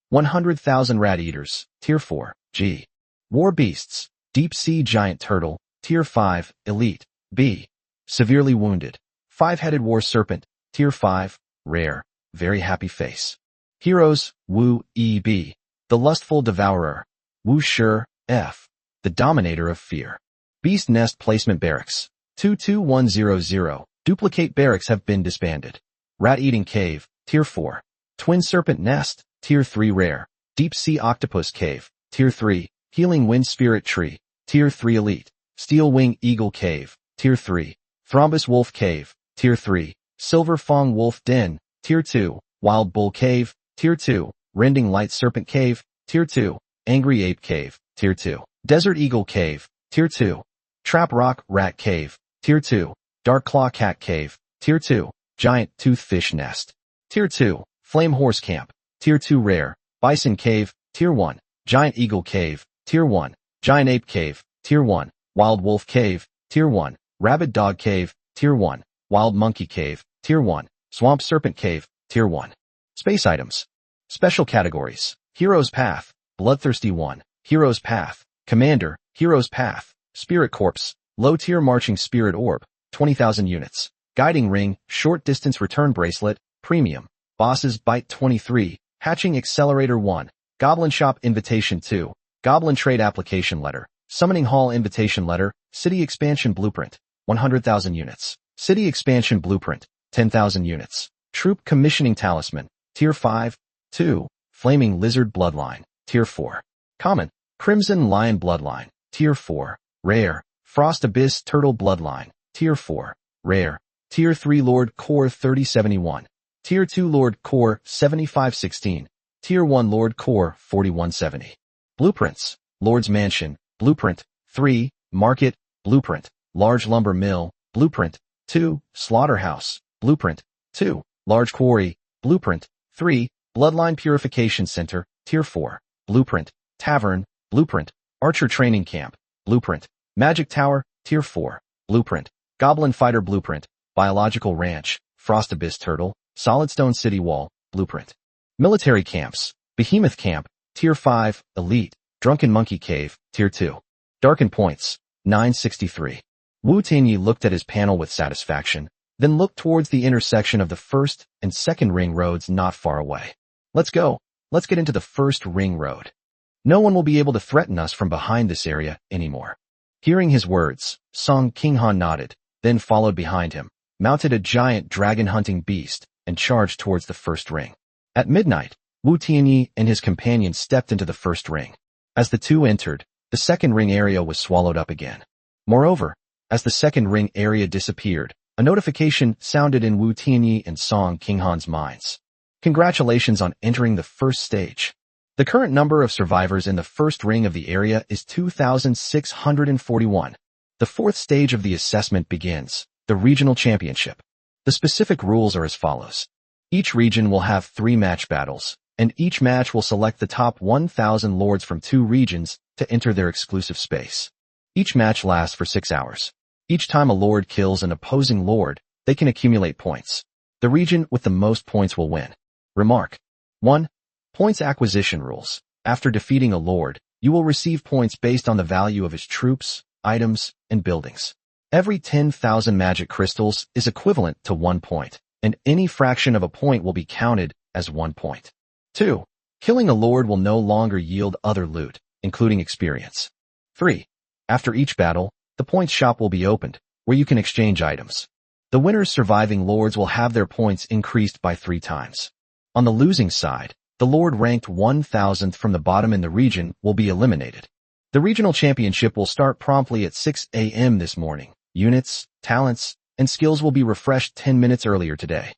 Speaker 1: 100,000 Rat Eaters, Tier 4, G. War Beasts, Deep Sea Giant Turtle, Tier 5, Elite, B. Severely Wounded, 5-Headed War Serpent, Tier 5, Rare, Very Happy Face. Heroes: Wu, E.B. The Lustful Devourer, Wu Shi, F. The Dominator of Fear. Beast Nest Placement Barracks, 22100, duplicate barracks have been disbanded. Rat Eating Cave, Tier 4. Twin Serpent Nest, Tier 3 Rare, Deep Sea Octopus Cave, Tier 3, Healing Wind Spirit Tree, Tier 3 Elite, Steel Wing Eagle Cave, Tier 3, Thrombus Wolf Cave, Tier 3, Silver Fong Wolf Den, Tier 2, Wild Bull Cave, Tier 2, Rending Light Serpent Cave, Tier 2, Angry Ape Cave, Tier 2, Desert Eagle Cave, Tier 2, Trap Rock Rat Cave, Tier 2, Dark Claw Cat Cave, Tier 2, Giant Toothfish Nest, Tier 2, Flame Horse Camp, Tier 2 Rare, Bison Cave, Tier 1, Giant Eagle Cave, Tier 1, Giant Ape Cave, Tier 1, Wild Wolf Cave, Tier 1, Rabid Dog Cave, Tier 1, Wild Monkey Cave, Tier 1, Swamp Serpent Cave, Tier 1. Space Items. Special Categories: Hero's Path, Bloodthirsty 1, Hero's Path, Commander, Hero's Path, Spirit Corpse, Low Tier Marching Spirit Orb, 20,000 units, Guiding Ring, Short Distance Return Bracelet, Premium, Bosses Bite 23, Hatching Accelerator 1, Goblin Shop Invitation 2, Goblin Trade Application Letter, Summoning Hall Invitation Letter, City Expansion Blueprint, 100,000 units, City Expansion Blueprint, 10,000 units, Troop Commissioning Talisman, Tier 5, 2, Flaming Lizard Bloodline, Tier 4, Common, Crimson Lion Bloodline, Tier 4, Rare, Frost Abyss Turtle Bloodline, Tier 4, Rare, Tier 3 Lord Core 3071, Tier 2 Lord Core 7516, Tier 1 Lord Core 4170. Blueprints: Lord's Mansion, Blueprint, 3, Market, Blueprint, Large Lumber Mill, Blueprint, 2, Slaughterhouse, Blueprint, 2, Large Quarry, Blueprint, 3, Bloodline Purification Center, Tier 4, Blueprint, Tavern, Blueprint, Archer Training Camp, Blueprint, Magic Tower, Tier 4, Blueprint, Goblin Fighter Blueprint, Biological Ranch, Frost Abyss Turtle, Solidstone City Wall, Blueprint. Military Camps: Behemoth Camp, Tier 5, Elite, Drunken Monkey Cave, Tier 2. Darken Points, 963. Wu Tianyi looked at his panel with satisfaction, then looked towards the intersection of the first and second ring roads not far away. Let's go. Let's get into the first ring road. No one will be able to threaten us from behind this area anymore. Hearing his words, Song Qinghan nodded, then followed behind him, mounted a giant dragon-hunting beast, and charged towards the first ring. At midnight, Wu Tianyi and his companions stepped into the first ring. As the two entered, the second ring area was swallowed up again. Moreover, As the second ring area disappeared, a notification sounded in Wu Tianyi and Song Qinghan's minds. Congratulations on entering the first stage. The current number of survivors in the first ring of the area is 2,641. The fourth stage of the assessment begins, the regional championship. The specific rules are as follows. Each region will have 3 match battles, and each match will select the top 1,000 lords from 2 regions to enter their exclusive space. Each match lasts for 6 hours. Each time a lord kills an opposing lord, they can accumulate points. The region with the most points will win. Remark. 1. Points acquisition rules. After defeating a lord, you will receive points based on the value of his troops, items, and buildings. Every 10,000 magic crystals is equivalent to 1 point, and any fraction of a point will be counted as 1 point. 2. Killing a lord will no longer yield other loot, including experience. 3. After each battle, the points shop will be opened, where you can exchange items. The winner's surviving lords will have their points increased by 3 times. On the losing side, the lord ranked 1,000th from the bottom in the region will be eliminated. The regional championship will start promptly at 6 a.m. this morning. Units, talents, and skills will be refreshed 10 minutes earlier today.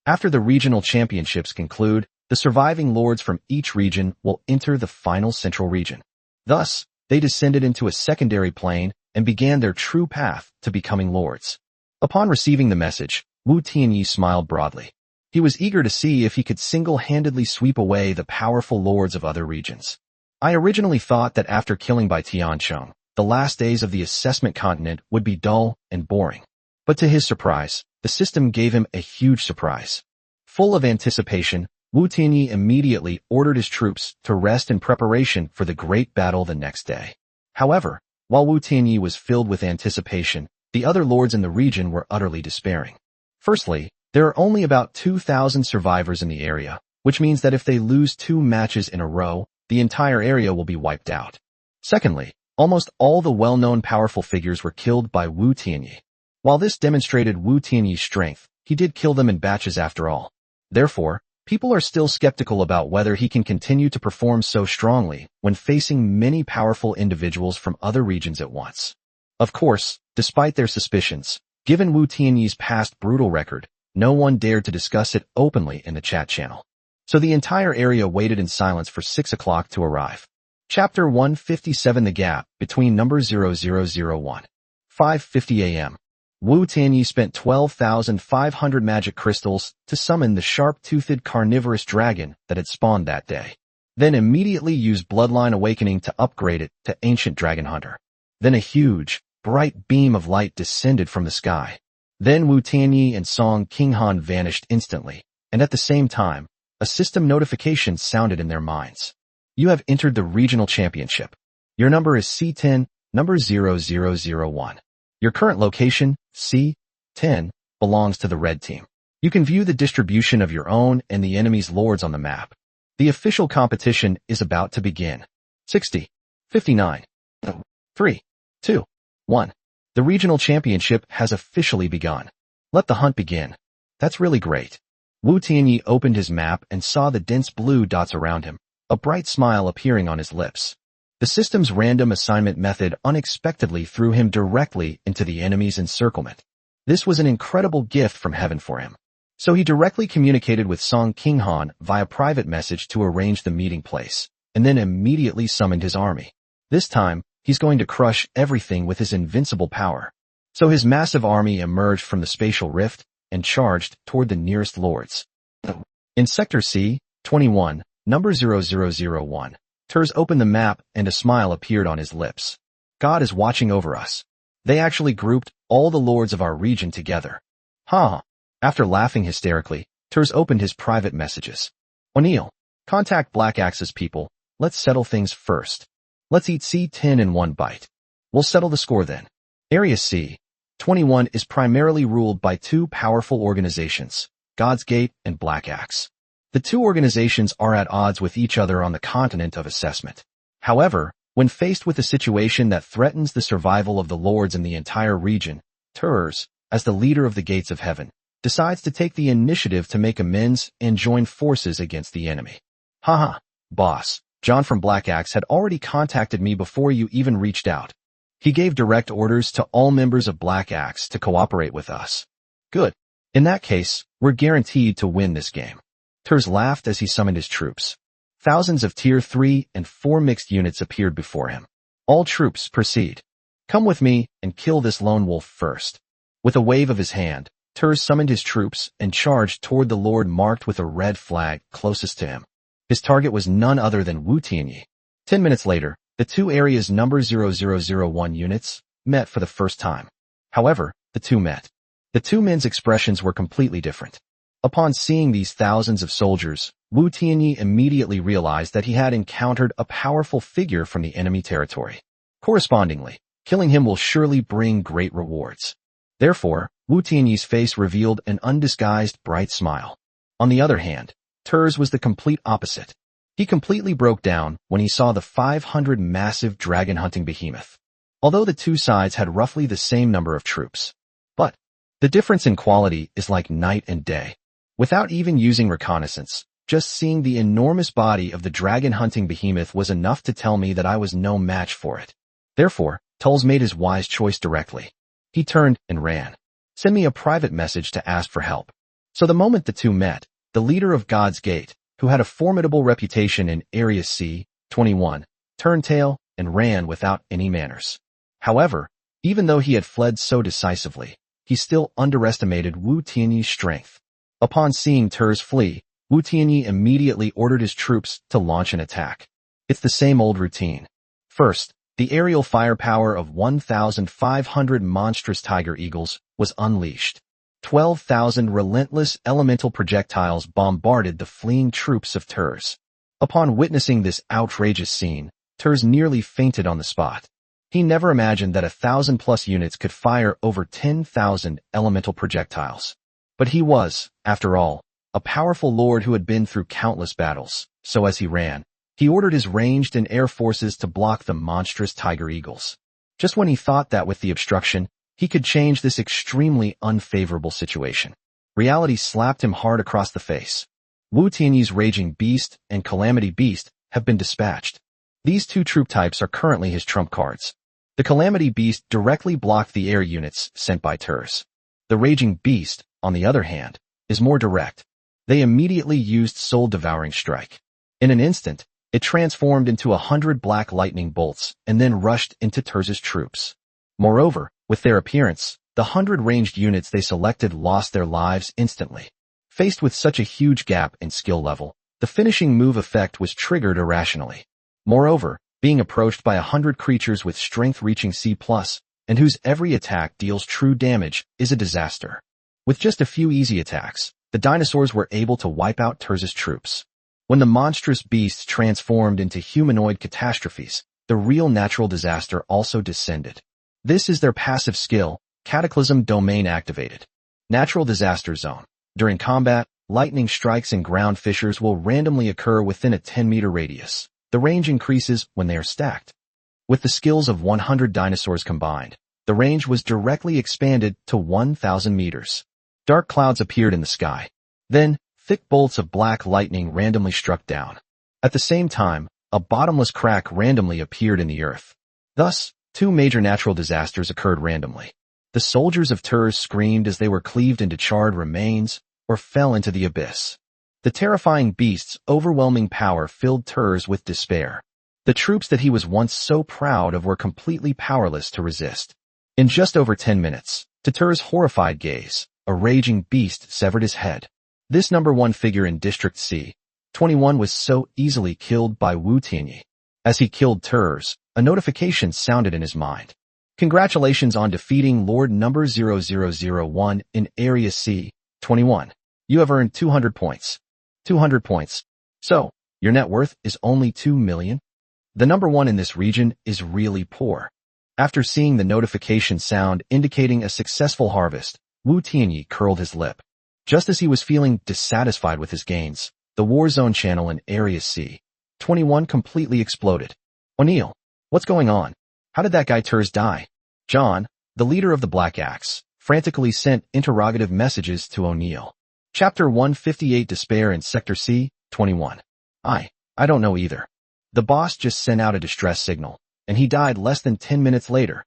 Speaker 1: After the regional championships conclude, the surviving lords from each region will enter the final central region. Thus, they descended into a secondary plane and began their true path to becoming lords. Upon receiving the message, Wu Tianyi smiled broadly. He was eager to see if he could single-handedly sweep away the powerful lords of other regions. I originally thought that after killing by Tiancheng, the last days of the assessment continent would be dull and boring. But to his surprise, the system gave him a huge surprise. Full of anticipation, Wu Tianyi immediately ordered his troops to rest in preparation for the great battle the next day. However, while Wu Tianyi was filled with anticipation, the other lords in the region were utterly despairing. Firstly, there are only about 2,000 survivors in the area, which means that if they lose 2 matches in a row, the entire area will be wiped out. Secondly, almost all the well-known powerful figures were killed by Wu Tianyi. While this demonstrated Wu Tianyi's strength, he did kill them in batches after all. Therefore, people are still skeptical about whether he can continue to perform so strongly when facing many powerful individuals from other regions at once. Of course, despite their suspicions, given Wu Tianyi's past brutal record, no one dared to discuss it openly in the chat channel. So the entire area waited in silence for 6 o'clock to arrive. Chapter 157 The Gap Between Number 0001. 5:50 a.m. Wu Tianyi spent 12,500 magic crystals to summon the sharp-toothed carnivorous dragon that had spawned that day. Then immediately used Bloodline Awakening to upgrade it to Ancient Dragon Hunter. Then a huge, bright beam of light descended from the sky. Then Wu Tianyi and Song Qinghan vanished instantly, and at the same time, a system notification sounded in their minds. You have entered the regional championship. Your number is C10, number 0001. Your current location, C10, belongs to the red team. You can view the distribution of your own and the enemy's lords on the map. The official competition is about to begin. 60, 59, 3, 2, 1. The regional championship has officially begun. Let the hunt begin. That's really great. Wu Tianyi opened his map and saw the dense blue dots around him, a bright smile appearing on his lips. The system's random assignment method unexpectedly threw him directly into the enemy's encirclement. This was an incredible gift from heaven for him. So he directly communicated with Song Qinghan via private message to arrange the meeting place, and then immediately summoned his army. This time, he's going to crush everything with his invincible power. So his massive army emerged from the spatial rift and charged toward the nearest lords. In Sector C-21, number 0001, Turs opened the map and a smile appeared on his lips. God is watching over us. They actually grouped all the lords of our region together. Ha! After laughing hysterically, Turs opened his private messages. O'Neill, contact Black Axe's people. Let's settle things first. Let's eat C10 in one bite. We'll settle the score then. Area C-21 is primarily ruled by 2 powerful organizations, God's Gate and Black Axe. The 2 organizations are at odds with each other on the continent of assessment. However, when faced with a situation that threatens the survival of the lords in the entire region, Turs, as the leader of the Gates of Heaven, decides to take the initiative to make amends and join forces against the enemy. Haha, boss, John from Black Axe had already contacted me before you even reached out. He gave direct orders to all members of Black Axe to cooperate with us. Good. In that case, we're guaranteed to win this game. Turs laughed as he summoned his troops. Thousands of Tier 3 and 4 mixed units appeared before him. All troops, proceed. Come with me and kill this lone wolf first. With a wave of his hand, Turs summoned his troops and charged toward the lord marked with a red flag closest to him. His target was none other than Wu Tianyi. 10 minutes later, the two areas number 0001 units met for the first time. However, the two men's expressions were completely different. Upon seeing these thousands of soldiers, Wu Tianyi immediately realized that he had encountered a powerful figure from the enemy territory. Correspondingly, killing him will surely bring great rewards. Therefore, Wu Tianyi's face revealed an undisguised bright smile. On the other hand, Turs was the complete opposite. He completely broke down when he saw the 500 massive dragon-hunting behemoth. Although the two sides had roughly the same number of troops. But the difference in quality is like night and day. Without even using reconnaissance, just seeing the enormous body of the dragon-hunting behemoth was enough to tell me that I was no match for it. Therefore, Tulls made his wise choice directly. He turned and ran. Send me a private message to ask for help. So the moment the two met, the leader of God's Gate, who had a formidable reputation in Area C-21, turned tail and ran without any manners. However, even though he had fled so decisively, he still underestimated Wu Tianyi's strength. Upon seeing Turs flee, Wu Tianyi immediately ordered his troops to launch an attack. It's the same old routine. First, the aerial firepower of 1,500 monstrous tiger eagles was unleashed. 12,000 relentless elemental projectiles bombarded the fleeing troops of Turs. Upon witnessing this outrageous scene, Turs nearly fainted on the spot. He never imagined that 1,000+ units could fire over 10,000 elemental projectiles. But he was, after all, a powerful lord who had been through countless battles, so as he ran, he ordered his ranged and air forces to block the monstrous tiger eagles. Just when he thought that with the obstruction, he could change this extremely unfavorable situation, reality slapped him hard across the face. Wu Tianyi's Raging Beast and Calamity Beast have been dispatched. These two troop types are currently his trump cards. The Calamity Beast directly blocked the air units sent by Turs. The Raging Beast, on the other hand, is more direct. They immediately used Soul-Devouring Strike. In an instant, it transformed into 100 black lightning bolts and then rushed into Turs's troops. Moreover, with their appearance, the 100 ranged units they selected lost their lives instantly. Faced with such a huge gap in skill level, the finishing move effect was triggered irrationally. Moreover, being approached by 100 creatures with strength reaching C+, and whose every attack deals true damage, is a disaster. With just a few easy attacks, the dinosaurs were able to wipe out Turs's troops. When the monstrous beasts transformed into humanoid catastrophes, the real natural disaster also descended. This is their passive skill, Cataclysm Domain activated. Natural Disaster Zone. During combat, lightning strikes and ground fissures will randomly occur within a 10-meter radius. The range increases when they are stacked. With the skills of 100 dinosaurs combined, the range was directly expanded to 1,000 meters. Dark clouds appeared in the sky. Then, thick bolts of black lightning randomly struck down. At the same time, a bottomless crack randomly appeared in the earth. Thus, two major natural disasters occurred randomly. The soldiers of Turs screamed as they were cleaved into charred remains or fell into the abyss. The terrifying beast's overwhelming power filled Turs with despair. The troops that he was once so proud of were completely powerless to resist. In just over 10 minutes, to Turs' horrified gaze, a raging beast severed his head. This number 1 figure in District C-21 was so easily killed by Wu Tianyi. As he killed Turs, a notification sounded in his mind. Congratulations on defeating Lord number 0001 in Area C-21. You have earned 200 points. 200 points. So, your net worth is only 2 million? The number 1 in this region is really poor. After seeing the notification sound indicating a successful harvest, Wu Tianyi curled his lip. Just as he was feeling dissatisfied with his gains, the war zone channel in Area C-21 completely exploded. O'Neill, what's going on? How did that guy Turs die? John, the leader of the Black Axe, frantically sent interrogative messages to O'Neill. Chapter 158 Despair in Sector C-21. I don't know either. The boss just sent out a distress signal, and he died less than 10 minutes later.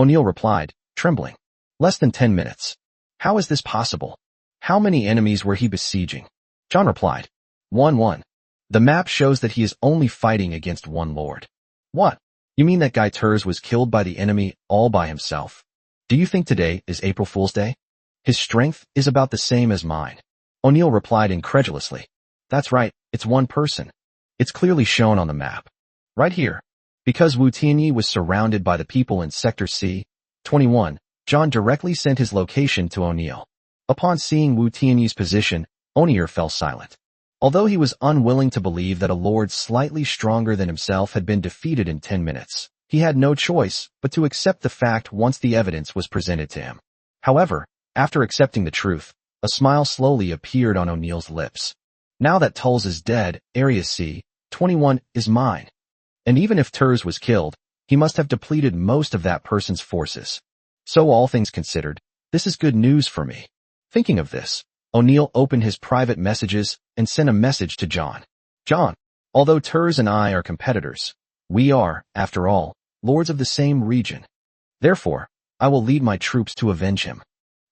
Speaker 1: O'Neill replied, trembling. Less than 10 minutes. How is this possible? How many enemies were he besieging? John replied, 1-1. The map shows that he is only fighting against one lord. What? You mean that guy Turs was killed by the enemy all by himself? Do you think today is April Fool's Day? His strength is about the same as mine. O'Neill replied incredulously. That's right, it's one person. It's clearly shown on the map. Right here. Because Wu Tianyi was surrounded by the people in Sector C, 21, John directly sent his location to O'Neill. Upon seeing Wu Tianyi's position, O'Neill fell silent. Although he was unwilling to believe that a lord slightly stronger than himself had been defeated in 10 minutes, he had no choice but to accept the fact once the evidence was presented to him. However, after accepting the truth, a smile slowly appeared on O'Neill's lips. Now that Tulls is dead, Area C, 21, is mine. And even if Turs was killed, he must have depleted most of that person's forces. So all things considered, this is good news for me. Thinking of this, O'Neill opened his private messages and sent a message to John. John, although Turs and I are competitors, we are, after all, lords of the same region. Therefore, I will lead my troops to avenge him.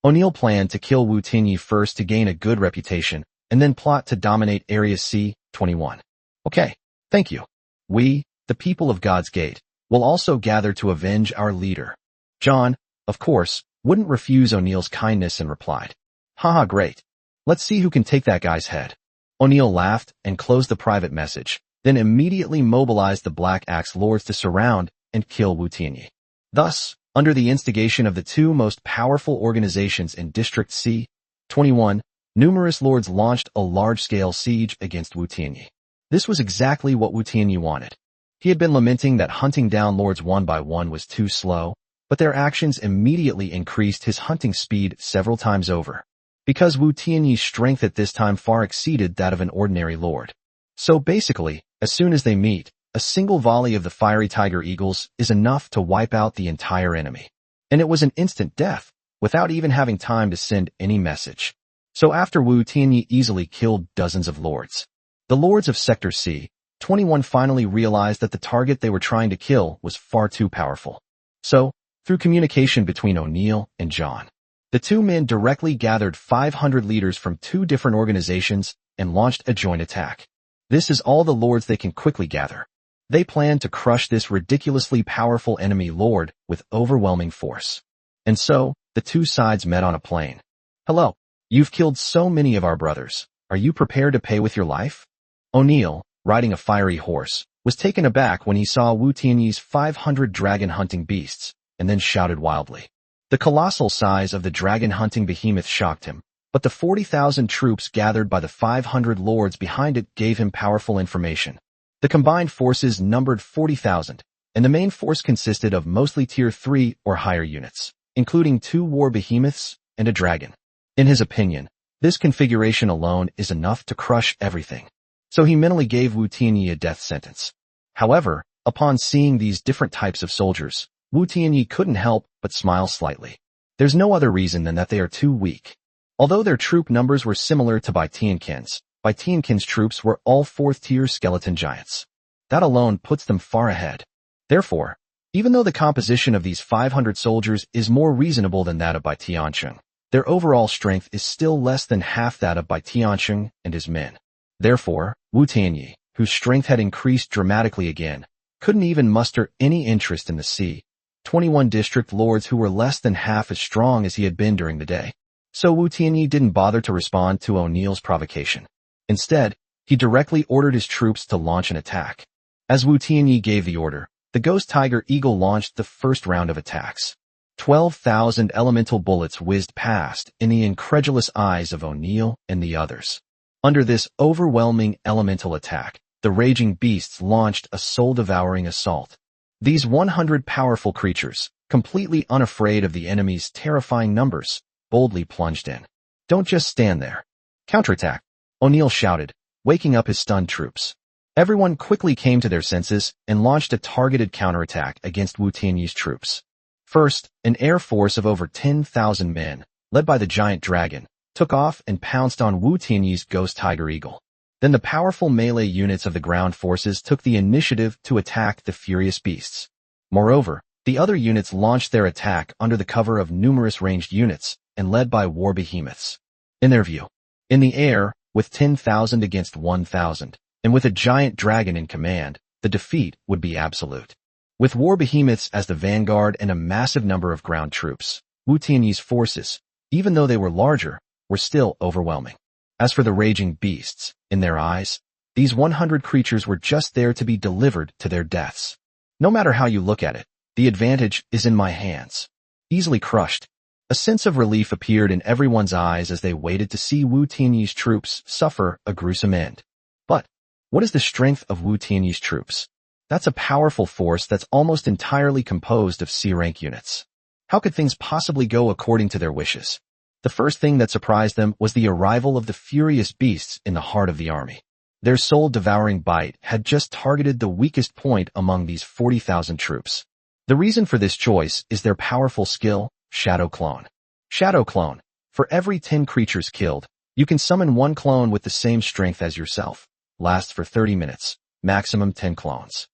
Speaker 1: O'Neill planned to kill Wu Tianyi first to gain a good reputation, and then plot to dominate Area C, 21. Okay, thank you. We, the people of God's Gate, will also gather to avenge our leader. John, of course, wouldn't refuse O'Neill's kindness and replied, haha, great. Let's see who can take that guy's head. O'Neill laughed and closed the private message, then immediately mobilized the Black Axe Lords to surround and kill Wu Tianyi. Thus, under the instigation of the two most powerful organizations in District C, 21, numerous lords launched a large-scale siege against Wu Tianyi. This was exactly what Wu Tianyi wanted. He had been lamenting that hunting down lords one by one was too slow, but their actions immediately increased his hunting speed several times over. Because Wu Tianyi's strength at this time far exceeded that of an ordinary lord. So basically, as soon as they meet, a single volley of the fiery tiger eagles is enough to wipe out the entire enemy. And it was an instant death, without even having time to send any message. So after Wu Tianyi easily killed dozens of lords, the lords of Sector C, 21 finally realized that the target they were trying to kill was far too powerful. So, through communication between O'Neill and John, the two men directly gathered 500 leaders from two different organizations and launched a joint attack. This is all the lords they can quickly gather. They plan to crush this ridiculously powerful enemy lord with overwhelming force. And so, the two sides met on a plain. Hello. You've killed so many of our brothers. Are you prepared to pay with your life? O'Neill, riding a fiery horse, was taken aback when he saw Wu Tianyi's 500 dragon-hunting beasts, and then shouted wildly. The colossal size of the dragon-hunting behemoth shocked him, but the 40,000 troops gathered by the 500 lords behind it gave him powerful information. The combined forces numbered 40,000, and the main force consisted of mostly Tier 3 or higher units, including 2 war behemoths and a dragon. In his opinion, this configuration alone is enough to crush everything. So he mentally gave Wu Tianyi a death sentence. However, upon seeing these different types of soldiers, Wu Tianyi couldn't help but smile slightly. There's no other reason than that they are too weak. Although their troop numbers were similar to Bai Tianqin's troops were all 4th-tier skeleton giants. That alone puts them far ahead. Therefore, even though the composition of these 500 soldiers is more reasonable than that of Bai Tianqin, their overall strength is still less than half that of Bai Tianqin and his men. Therefore, Wu Tianyi, whose strength had increased dramatically again, couldn't even muster any interest in the C-21 district lords who were less than half as strong as he had been during the day. So Wu Tianyi didn't bother to respond to O'Neill's provocation. Instead, he directly ordered his troops to launch an attack. As Wu Tianyi gave the order, the Ghost Tiger Eagle launched the first round of attacks. 12,000 elemental bullets whizzed past in the incredulous eyes of O'Neill and the others. Under this overwhelming elemental attack, the raging beasts launched a soul-devouring assault. These 100 powerful creatures, completely unafraid of the enemy's terrifying numbers, boldly plunged in. Don't just stand there. Counterattack, O'Neill shouted, waking up his stunned troops. Everyone quickly came to their senses and launched a targeted counterattack against Wu Tianyi's troops. First, an air force of over 10,000 men, led by the giant dragon, took off and pounced on Wu Tianyi's Ghost Tiger Eagle. Then the powerful melee units of the ground forces took the initiative to attack the furious beasts. Moreover, The other units launched their attack under the cover of numerous ranged units and led by war behemoths. In their view, in the air, with 10,000 against 1,000, and with a giant dragon in command, the defeat would be absolute. With war behemoths as the vanguard and a massive number of ground troops, Wu Tianyi's forces, even though they were larger, were still overwhelming. As for the raging beasts, in their eyes, these 100 creatures were just there to be delivered to their deaths. No matter how you look at it, the advantage is in my hands. Easily crushed. A sense of relief appeared in everyone's eyes as they waited to see Wu Tianyi's troops suffer a gruesome end. But what is the strength of Wu Tianyi's troops? That's a powerful force that's almost entirely composed of C-rank units. How could things possibly go according to their wishes? The first thing that surprised them was the arrival of the furious beasts in the heart of the army. Their soul-devouring bite had just targeted the weakest point among these 40,000 troops. The reason for this choice is their powerful skill, Shadow Clone. Shadow Clone. For every 10 creatures killed, you can summon one clone with the same strength as yourself. Lasts for 30 minutes. Maximum 10 clones.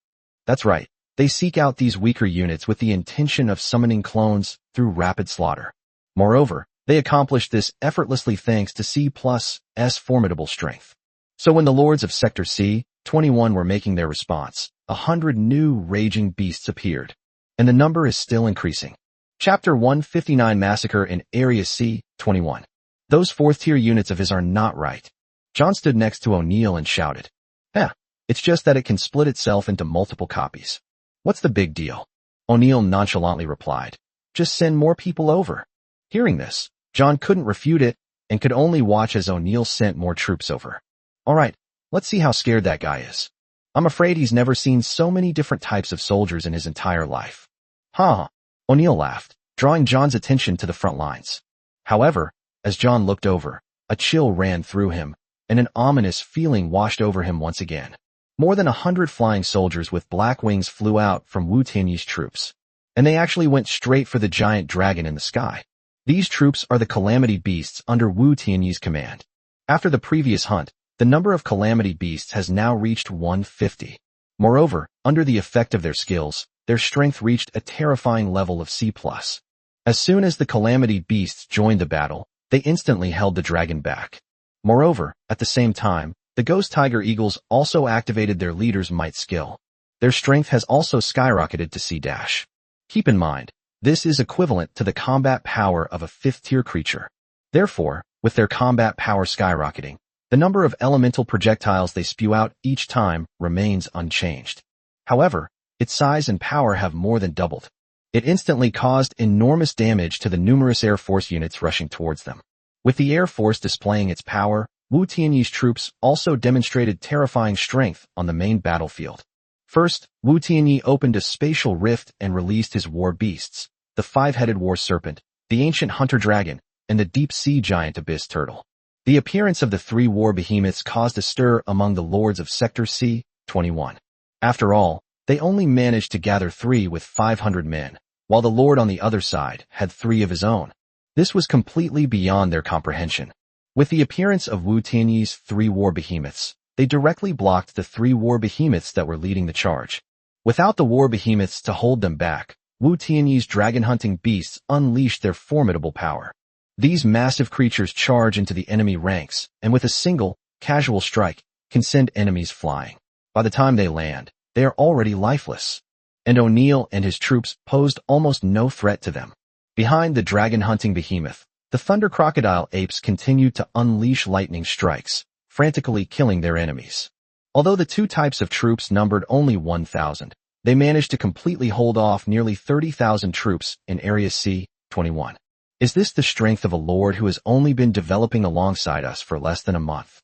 Speaker 1: That's right. They seek out these weaker units with the intention of summoning clones through rapid slaughter. Moreover, they accomplished this effortlessly thanks to C+'s formidable strength. So when the lords of Sector C-21 were making their response, 100 new raging beasts appeared. And the number is still increasing. Chapter 159 Massacre in Area C-21. Those fourth-tier units of his are not right. John stood next to O'Neill and shouted. It's just that it can split itself into multiple copies. What's the big deal? O'Neill nonchalantly replied. Just send more people over. Hearing this, John couldn't refute it and could only watch as O'Neill sent more troops over. All right, let's see how scared that guy is. I'm afraid he's never seen so many different types of soldiers in his entire life. Huh? O'Neill laughed, drawing John's attention to the front lines. However, as John looked over, a chill ran through him, and an ominous feeling washed over him once again. More than 100 flying soldiers with black wings flew out from Wu Tianyi's troops, and they actually went straight for the giant dragon in the sky. These troops are the Calamity Beasts under Wu Tianyi's command. After the previous hunt, the number of Calamity Beasts has now reached 150. Moreover, under the effect of their skills, their strength reached a terrifying level of C+. As soon as the Calamity Beasts joined the battle, they instantly held the dragon back. Moreover, at the same time, the Ghost Tiger Eagles also activated their leader's might skill. Their strength has also skyrocketed to C-. Keep in mind, this is equivalent to the combat power of a 5th-tier creature. Therefore, with their combat power skyrocketing, the number of elemental projectiles they spew out each time remains unchanged. However, its size and power have more than doubled. It instantly caused enormous damage to the numerous Air Force units rushing towards them. With the Air Force displaying its power, Wu Tianyi's troops also demonstrated terrifying strength on the main battlefield. First, Wu Tianyi opened a spatial rift and released his war beasts, the 5-headed war serpent, the ancient hunter dragon, and the deep-sea giant abyss turtle. The appearance of the 3 war behemoths caused a stir among the lords of Sector C-21. After all, they only managed to gather 3 with 500 men, while the lord on the other side had 3 of his own. This was completely beyond their comprehension. With the appearance of Wu Tianyi's 3 war behemoths, they directly blocked the 3 war behemoths that were leading the charge. Without the war behemoths to hold them back, Wu Tianyi's dragon-hunting beasts unleashed their formidable power. These massive creatures charge into the enemy ranks, and with a single, casual strike, can send enemies flying. By the time they land, they are already lifeless. And O'Neill and his troops posed almost no threat to them. Behind the dragon-hunting behemoth, the thunder crocodile apes continued to unleash lightning strikes, frantically killing their enemies. Although the 2 types of troops numbered only 1,000, they managed to completely hold off nearly 30,000 troops in Area C-21. Is this the strength of a lord who has only been developing alongside us for less than a month?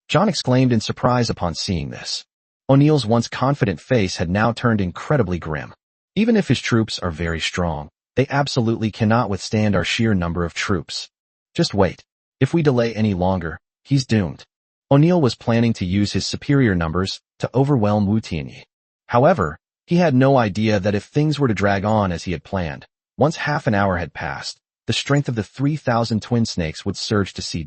Speaker 1: John exclaimed in surprise upon seeing this. O'Neill's once confident face had now turned incredibly grim. Even if his troops are very strong, they absolutely cannot withstand our sheer number of troops. Just wait. If we delay any longer, he's doomed. O'Neill was planning to use his superior numbers to overwhelm Wu Tianyi. However, he had no idea that if things were to drag on as he had planned, once half an hour had passed, the strength of the 3,000 twin snakes would surge to C-.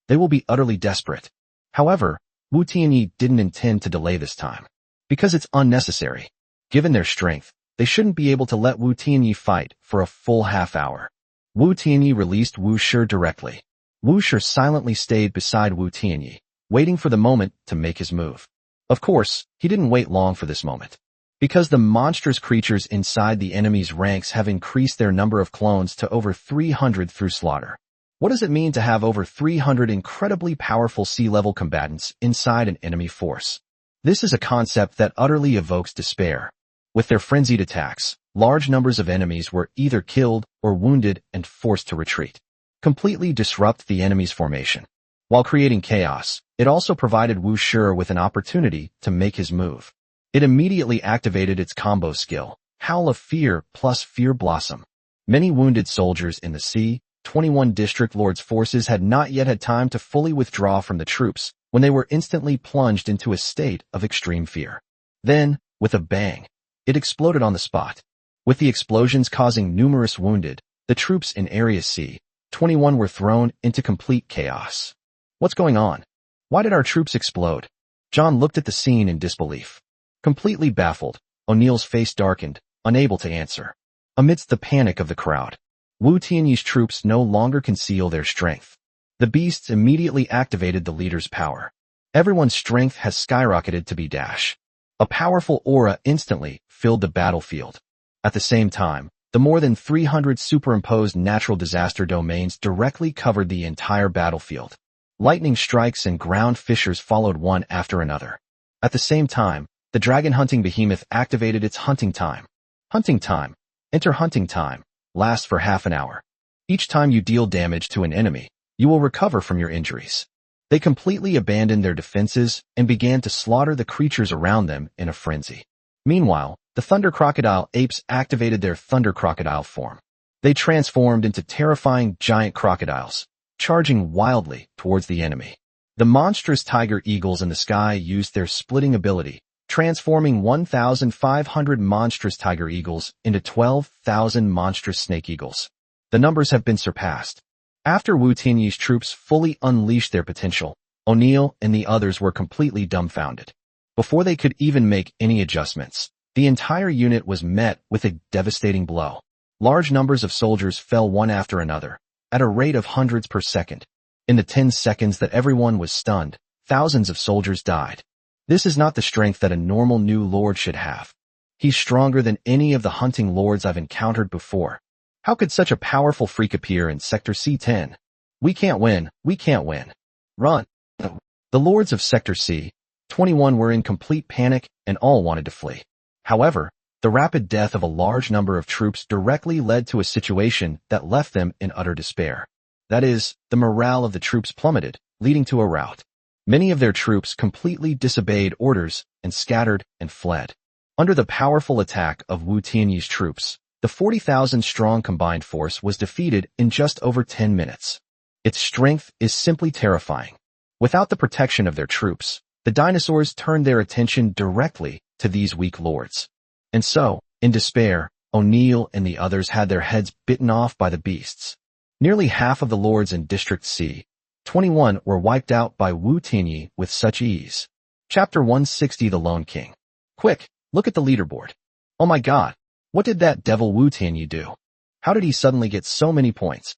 Speaker 1: They will be utterly desperate. However, Wu Tianyi didn't intend to delay this time, because it's unnecessary. Given their strength, they shouldn't be able to let Wu Tianyi fight for a full half hour. Wu Tianyi released Wu Shi directly. Wu Shi silently stayed beside Wu Tianyi, waiting for the moment to make his move. Of course, he didn't wait long for this moment. Because the monstrous creatures inside the enemy's ranks have increased their number of clones to over 300 through slaughter. What does it mean to have over 300 incredibly powerful sea-level combatants inside an enemy force? This is a concept that utterly evokes despair. With their frenzied attacks, large numbers of enemies were either killed or wounded and forced to retreat. Completely disrupt the enemy's formation. While creating chaos, it also provided Wu Shi with an opportunity to make his move. It immediately activated its combo skill, Howl of Fear plus Fear Blossom. Many wounded soldiers in the C-21 District Lord's forces had not yet had time to fully withdraw from the troops when they were instantly plunged into a state of extreme fear. Then, with a bang, it exploded on the spot. With the explosions causing numerous wounded, the troops in Area C-21 were thrown into complete chaos. What's going on? Why did our troops explode? John looked at the scene in disbelief. Completely baffled, O'Neill's face darkened, unable to answer. Amidst the panic of the crowd, Wu Tianyi's troops no longer conceal their strength. The beasts immediately activated the leader's power. Everyone's strength has skyrocketed to B-. A powerful aura instantly filled the battlefield. At the same time, the more than 300 superimposed natural disaster domains directly covered the entire battlefield. Lightning strikes and ground fissures followed one after another. At the same time, the dragon-hunting behemoth activated its hunting time. Hunting time. Enter hunting time. Lasts for half an hour. Each time you deal damage to an enemy, you will recover from your injuries. They completely abandoned their defenses and began to slaughter the creatures around them in a frenzy. Meanwhile, the Thunder Crocodile apes activated their Thunder Crocodile form. They transformed into terrifying giant crocodiles, charging wildly towards the enemy. The monstrous tiger eagles in the sky used their splitting ability, transforming 1,500 monstrous tiger eagles into 12,000 monstrous snake eagles. The numbers have been surpassed. After Wu Tianyi's troops fully unleashed their potential, O'Neill and the others were completely dumbfounded. Before they could even make any adjustments, the entire unit was met with a devastating blow. Large numbers of soldiers fell one after another, at a rate of hundreds per second. In the 10 seconds that everyone was stunned, thousands of soldiers died. This is not the strength that a normal new lord should have. He's stronger than any of the hunting lords I've encountered before. How could such a powerful freak appear in Sector C-10? We can't win, we can't win. Run. The lords of Sector C-21 were in complete panic and all wanted to flee. However, the rapid death of a large number of troops directly led to a situation that left them in utter despair. That is, the morale of the troops plummeted, leading to a rout. Many of their troops completely disobeyed orders and scattered and fled. Under the powerful attack of Wu Tianyi's troops, the 40,000-strong combined force was defeated in just over 10 minutes. Its strength is simply terrifying. Without the protection of their troops, the dinosaurs turned their attention directly to these weak lords. And so, in despair, O'Neill and the others had their heads bitten off by the beasts. Nearly half of the lords in District C-21 were wiped out by Wu Tianyi with such ease. Chapter 160 The Lone King. Quick, look at the leaderboard. Oh my god, what did that devil Wu Tianyi do? How did he suddenly get so many points?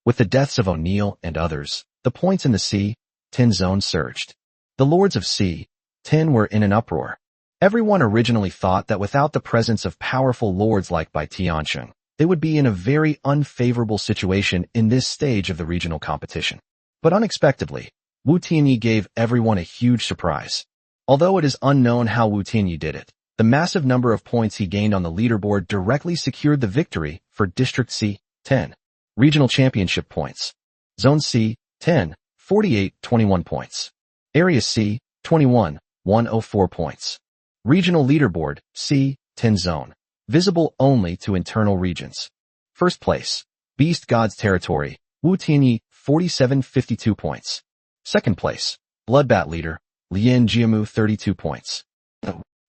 Speaker 1: With the deaths of O'Neill and others, the points in the C-10 zone surged. The lords of C-10 were in an uproar. Everyone originally thought that without the presence of powerful lords like Bai Tiansheng, they would be in a very unfavorable situation in this stage of the regional competition. But unexpectedly, Wu Tianyi gave everyone a huge surprise. Although it is unknown how Wu Tianyi did it, the massive number of points he gained on the leaderboard directly secured the victory for District C-10. Regional Championship points. Zone C-10, 48-21 points. Area C-21, 104 points. Regional Leaderboard, C-10 Zone. Visible only to internal regions. First place, Beast God's Territory, Wu Tianyi, 47-52 points. Second place, Bloodbat Leader, Lian Jiamu, 32 points.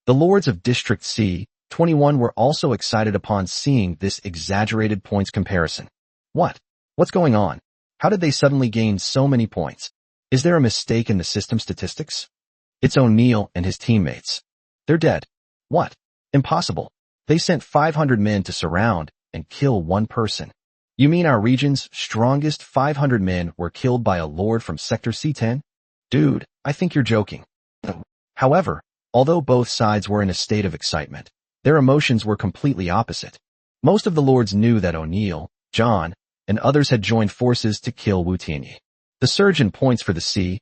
Speaker 1: The lords of District C-21 were also excited upon seeing this exaggerated points comparison. What's going on? How did they suddenly gain so many points? Is there a mistake in the system statistics? It's O'Neill and his teammates. They're dead. What? Impossible. They sent 500 men to surround and kill one person. You mean our region's strongest 500 men were killed by a lord from Sector C10? Dude, I think you're joking. However, although both sides were in a state of excitement, their emotions were completely opposite. Most of the lords knew that O'Neill, John, and others had joined forces to kill Wu Tianyi. The surge in points for the C10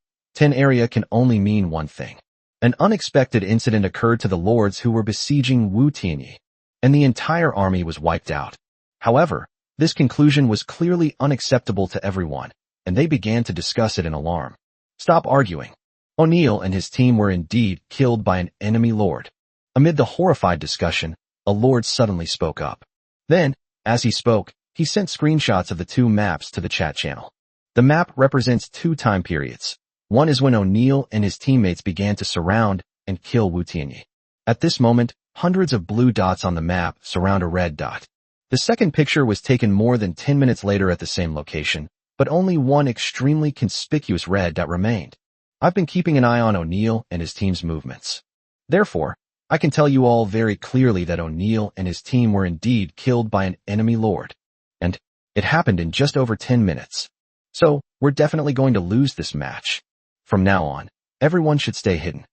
Speaker 1: area can only mean one thing. An unexpected incident occurred to the lords who were besieging Wu Tianyi, and the entire army was wiped out. However, this conclusion was clearly unacceptable to everyone, and they began to discuss it in alarm. Stop arguing. O'Neill and his team were indeed killed by an enemy lord. Amid the horrified discussion, a lord suddenly spoke up. Then, as he spoke, he sent screenshots of the two maps to the chat channel. The map represents two time periods. One is when O'Neill and his teammates began to surround and kill Wu Tianyi. At this moment, hundreds of blue dots on the map surround a red dot. The second picture was taken more than 10 minutes later at the same location, but only one extremely conspicuous red dot remained. I've been keeping an eye on O'Neill and his team's movements. Therefore, I can tell you all very clearly that O'Neill and his team were indeed killed by an enemy lord. And it happened in just over 10 minutes. So, we're definitely going to lose this match. From now on, everyone should stay hidden.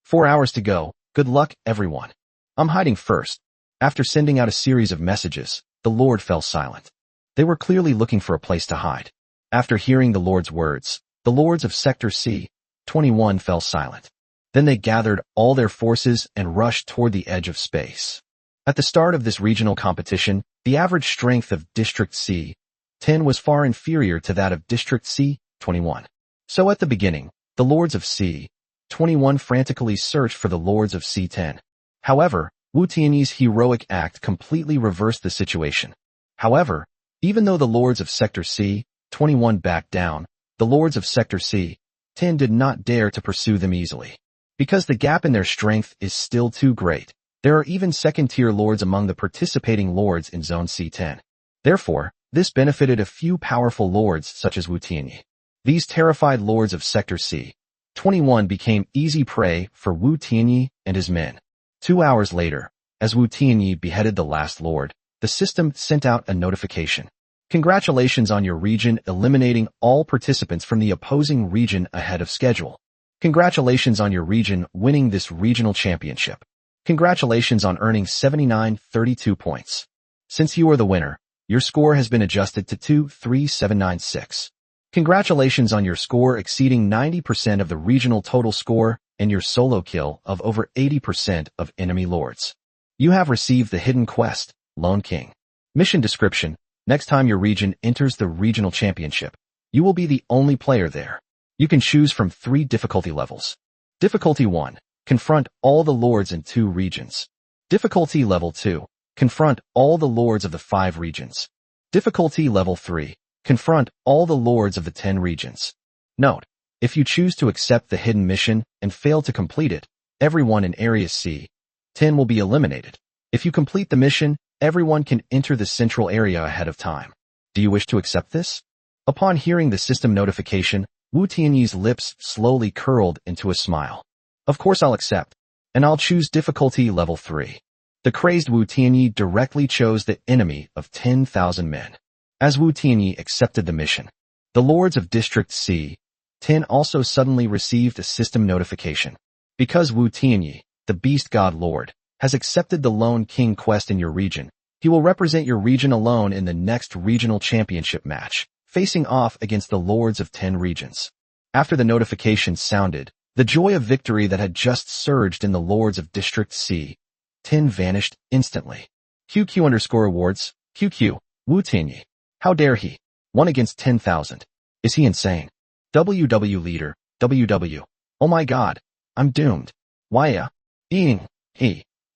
Speaker 1: 4 hours to go. Good luck, everyone. I'm hiding first. After sending out a series of messages, the Lord fell silent. They were clearly looking for a place to hide. After hearing the Lord's words, the lords of Sector C21 fell silent. Then they gathered all their forces and rushed toward the edge of space. At the start of this regional competition, the average strength of District C10 was far inferior to that of District C21. So at the beginning, the lords of C21 frantically searched for the lords of C10. However, Wu Tianyi's heroic act completely reversed the situation. However, even though the lords of Sector C21 backed down, the lords of Sector C10 did not dare to pursue them easily. Because the gap in their strength is still too great, there are even second-tier lords among the participating lords in Zone C10. Therefore, this benefited a few powerful lords such as Wu Tianyi. These terrified lords of Sector C21 became easy prey for Wu Tianyi and his men. 2 hours later, as Wu Tianyi beheaded the last lord, the system sent out a notification. Congratulations on your region eliminating all participants from the opposing region ahead of schedule. Congratulations on your region winning this regional championship. Congratulations on earning 7932 points. Since you are the winner, your score has been adjusted to 23796. Congratulations on your score exceeding 90% of the regional total score and your solo kill of over 80% of enemy lords. You have received the hidden quest, Lone King. Mission description: next time your region enters the regional championship, you will be the only player there. You can choose from 3 difficulty levels. Difficulty 1, confront all the lords in 2 regions. Difficulty level 2, confront all the lords of the 5 regions. Difficulty level 3, confront all the lords of the 10 regions. Note: if you choose to accept the hidden mission and fail to complete it, everyone in Area C10 will be eliminated. If you complete the mission, everyone can enter the central area ahead of time. Do you wish to accept this? Upon hearing the system notification, Wu Tianyi's lips slowly curled into a smile. Of course I'll accept, and I'll choose difficulty level 3. The crazed Wu Tianyi directly chose the enemy of 10,000 men. As Wu Tianyi accepted the mission, the lords of District C10 also suddenly received a system notification. Because Wu Tianyi, the Beast God Lord, has accepted the Lone King quest in your region, he will represent your region alone in the next regional championship match, facing off against the lords of 10 regions. After the notification sounded, the joy of victory that had just surged in the lords of District C10 vanished instantly. QQ_awards, QQ, Wu Tianyi. How dare he? 1 against 10,000. Is he insane? WW leader, WW. Oh my god, I'm doomed. Why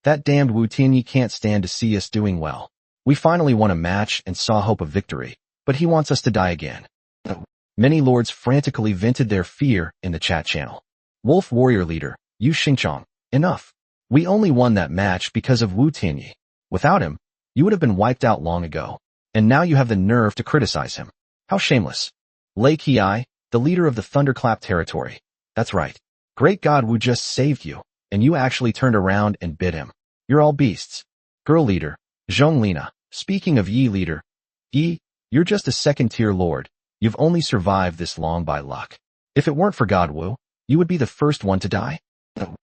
Speaker 1: that damned Wu Tianyi can't stand to see us doing well. We finally won a match and saw hope of victory, but he wants us to die again. Many lords frantically vented their fear in the chat channel. Wolf warrior leader, Yu Xingchong, enough. We only won that match because of Wu Tianyi. Without him, you would have been wiped out long ago. And now you have the nerve to criticize him. How shameless. Lei Qi, the leader of the Thunderclap territory. That's right. Great God Wu just saved you, and you actually turned around and bit him. You're all beasts. Girl leader, Zhonglina. Speaking of Yi leader, Yi, you're just a second-tier lord. You've only survived this long by luck. If it weren't for God Wu, you would be the first one to die.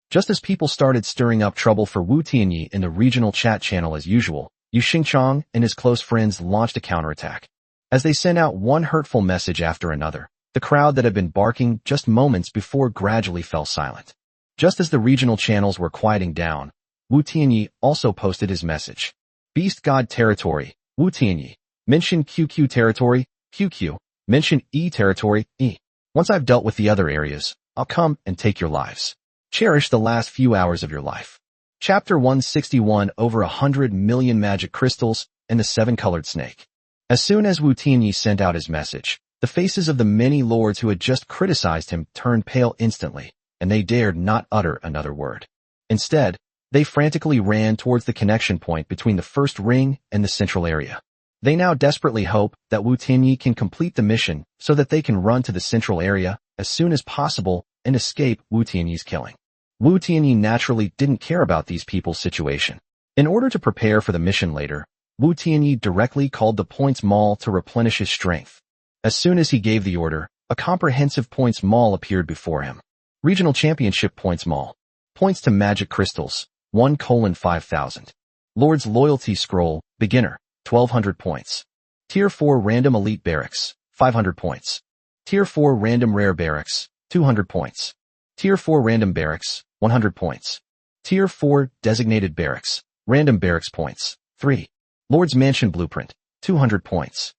Speaker 1: Just as people started stirring up trouble for Wu Tianyi in the regional chat channel as usual, Yu Xingchong and his close friends launched a counterattack. As they sent out one hurtful message after another, the crowd that had been barking just moments before gradually fell silent. Just as the regional channels were quieting down, Wu Tianyi also posted his message. Beast God territory, Wu Tianyi. Mention QQ territory, QQ. Mention E territory, E. Once I've dealt with the other areas, I'll come and take your lives. Cherish the last few hours of your life. Chapter 161 Over 100 million magic crystals and the seven-colored snake. As soon as Wu Tianyi sent out his message, the faces of the many lords who had just criticized him turned pale instantly, and they dared not utter another word. Instead, they frantically ran towards the connection point between the first ring and the central area. They now desperately hope that Wu Tianyi can complete the mission so that they can run to the central area as soon as possible and escape Wu Tianyi's killing. Wu Tianyi naturally didn't care about these people's situation. In order to prepare for the mission later, Wu Tianyi directly called the Points Mall to replenish his strength. As soon as he gave the order, a comprehensive Points Mall appeared before him. Regional Championship Points Mall. Points to Magic Crystals, 1:5,000. Lord's Loyalty Scroll, Beginner, 1,200 points. Tier 4 Random Elite Barracks, 500 points. Tier 4 Random Rare Barracks, 200 points. Tier 4 Random Barracks, 100 points. Tier 4 Designated Barracks, Random Barracks Points, 3. Lord's Mansion Blueprint, 200 points.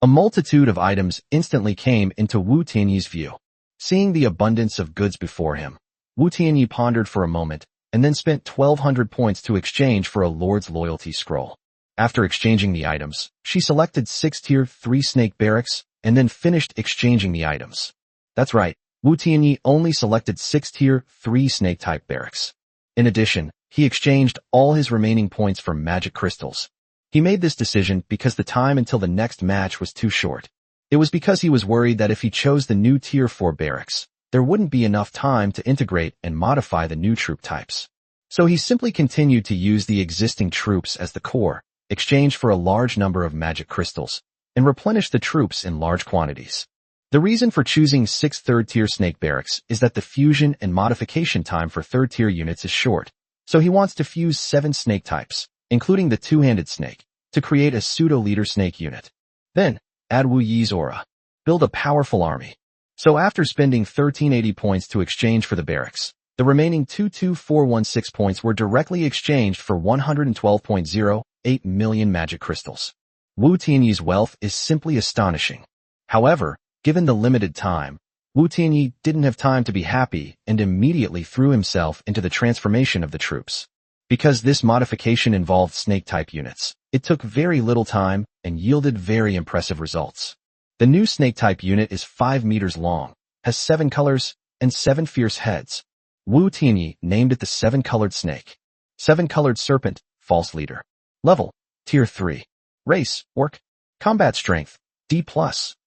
Speaker 1: A multitude of items instantly came into Wu Tianyi's view. Seeing the abundance of goods before him, Wu Tianyi pondered for a moment and then spent 1,200 points to exchange for a Lord's Loyalty Scroll. After exchanging the items, she selected 6 Tier 3 Snake Barracks and then finished exchanging the items. That's right, Wu Tianyi only selected 6 Tier 3 Snake-type barracks. In addition, he exchanged all his remaining points for magic crystals. He made this decision because the time until the next match was too short. It was because he was worried that if he chose the new Tier 4 barracks, there wouldn't be enough time to integrate and modify the new troop types. So he simply continued to use the existing troops as the core, exchange for a large number of magic crystals, and replenish the troops in large quantities. The reason for choosing 6 third-tier snake barracks is that the fusion and modification time for third-tier units is short, so he wants to fuse 7 snake types, including the two-handed snake, to create a pseudo-leader snake unit. Then, add Wu Yi's aura. Build a powerful army. So after spending 1,380 points to exchange for the barracks, the remaining 22416 points were directly exchanged for 112.08 million magic crystals. Wu Tianyi's wealth is simply astonishing. However, given the limited time, Wu Tianyi didn't have time to be happy and immediately threw himself into the transformation of the troops. Because this modification involved snake-type units, it took very little time and yielded very impressive results. The new snake-type unit is 5 meters long, has 7 colors, and 7 fierce heads. Wu Tianyi named it the 7-colored snake. 7-colored serpent, false leader. Level, Tier 3. Race, Orc. Combat strength, D+,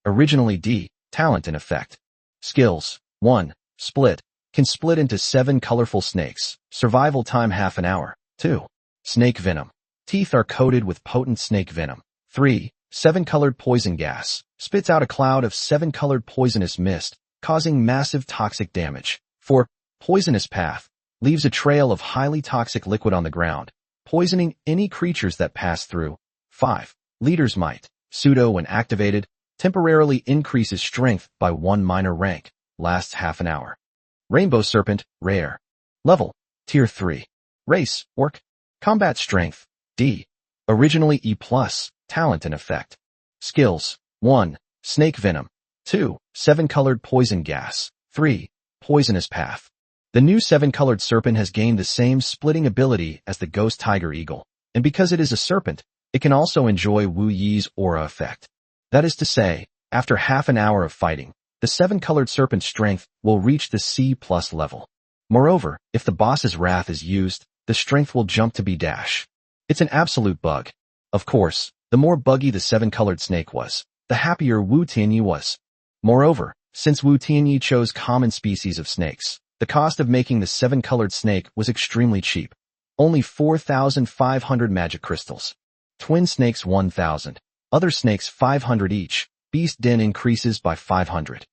Speaker 1: originally D, talent and effect. Skills, 1. Split. Can split into 7 colorful snakes. Survival time half an hour. 2. Snake venom. Teeth are coated with potent snake venom. 3. 7-colored poison gas. Spits out a cloud of 7-colored poisonous mist, causing massive toxic damage. 4. Poisonous path. Leaves a trail of highly toxic liquid on the ground, poisoning any creatures that pass through. 5. Leader's might. Pseudo when activated, temporarily increases strength by 1 minor rank. Lasts half an hour. Rainbow Serpent, rare. Level, Tier 3. Race, Orc. Combat strength, D. Originally E+, talent and effect. Skills, 1. Snake venom. 2. 7-colored poison gas. 3. Poisonous path. The new 7-colored serpent has gained the same splitting ability as the ghost tiger eagle, and because it is a serpent, it can also enjoy Wu Yi's aura effect. That is to say, after half an hour of fighting, the 7-colored serpent's strength will reach the C+ level. Moreover, if the boss's wrath is used, the strength will jump to B-. It's an absolute bug. Of course, the more buggy the 7-colored snake was, the happier Wu Tianyi was. Moreover, since Wu Tianyi chose common species of snakes, the cost of making the 7-colored snake was extremely cheap. only 4,500 magic crystals. Twin snakes 1,000. Other snakes 500 each. Beast den increases by 500.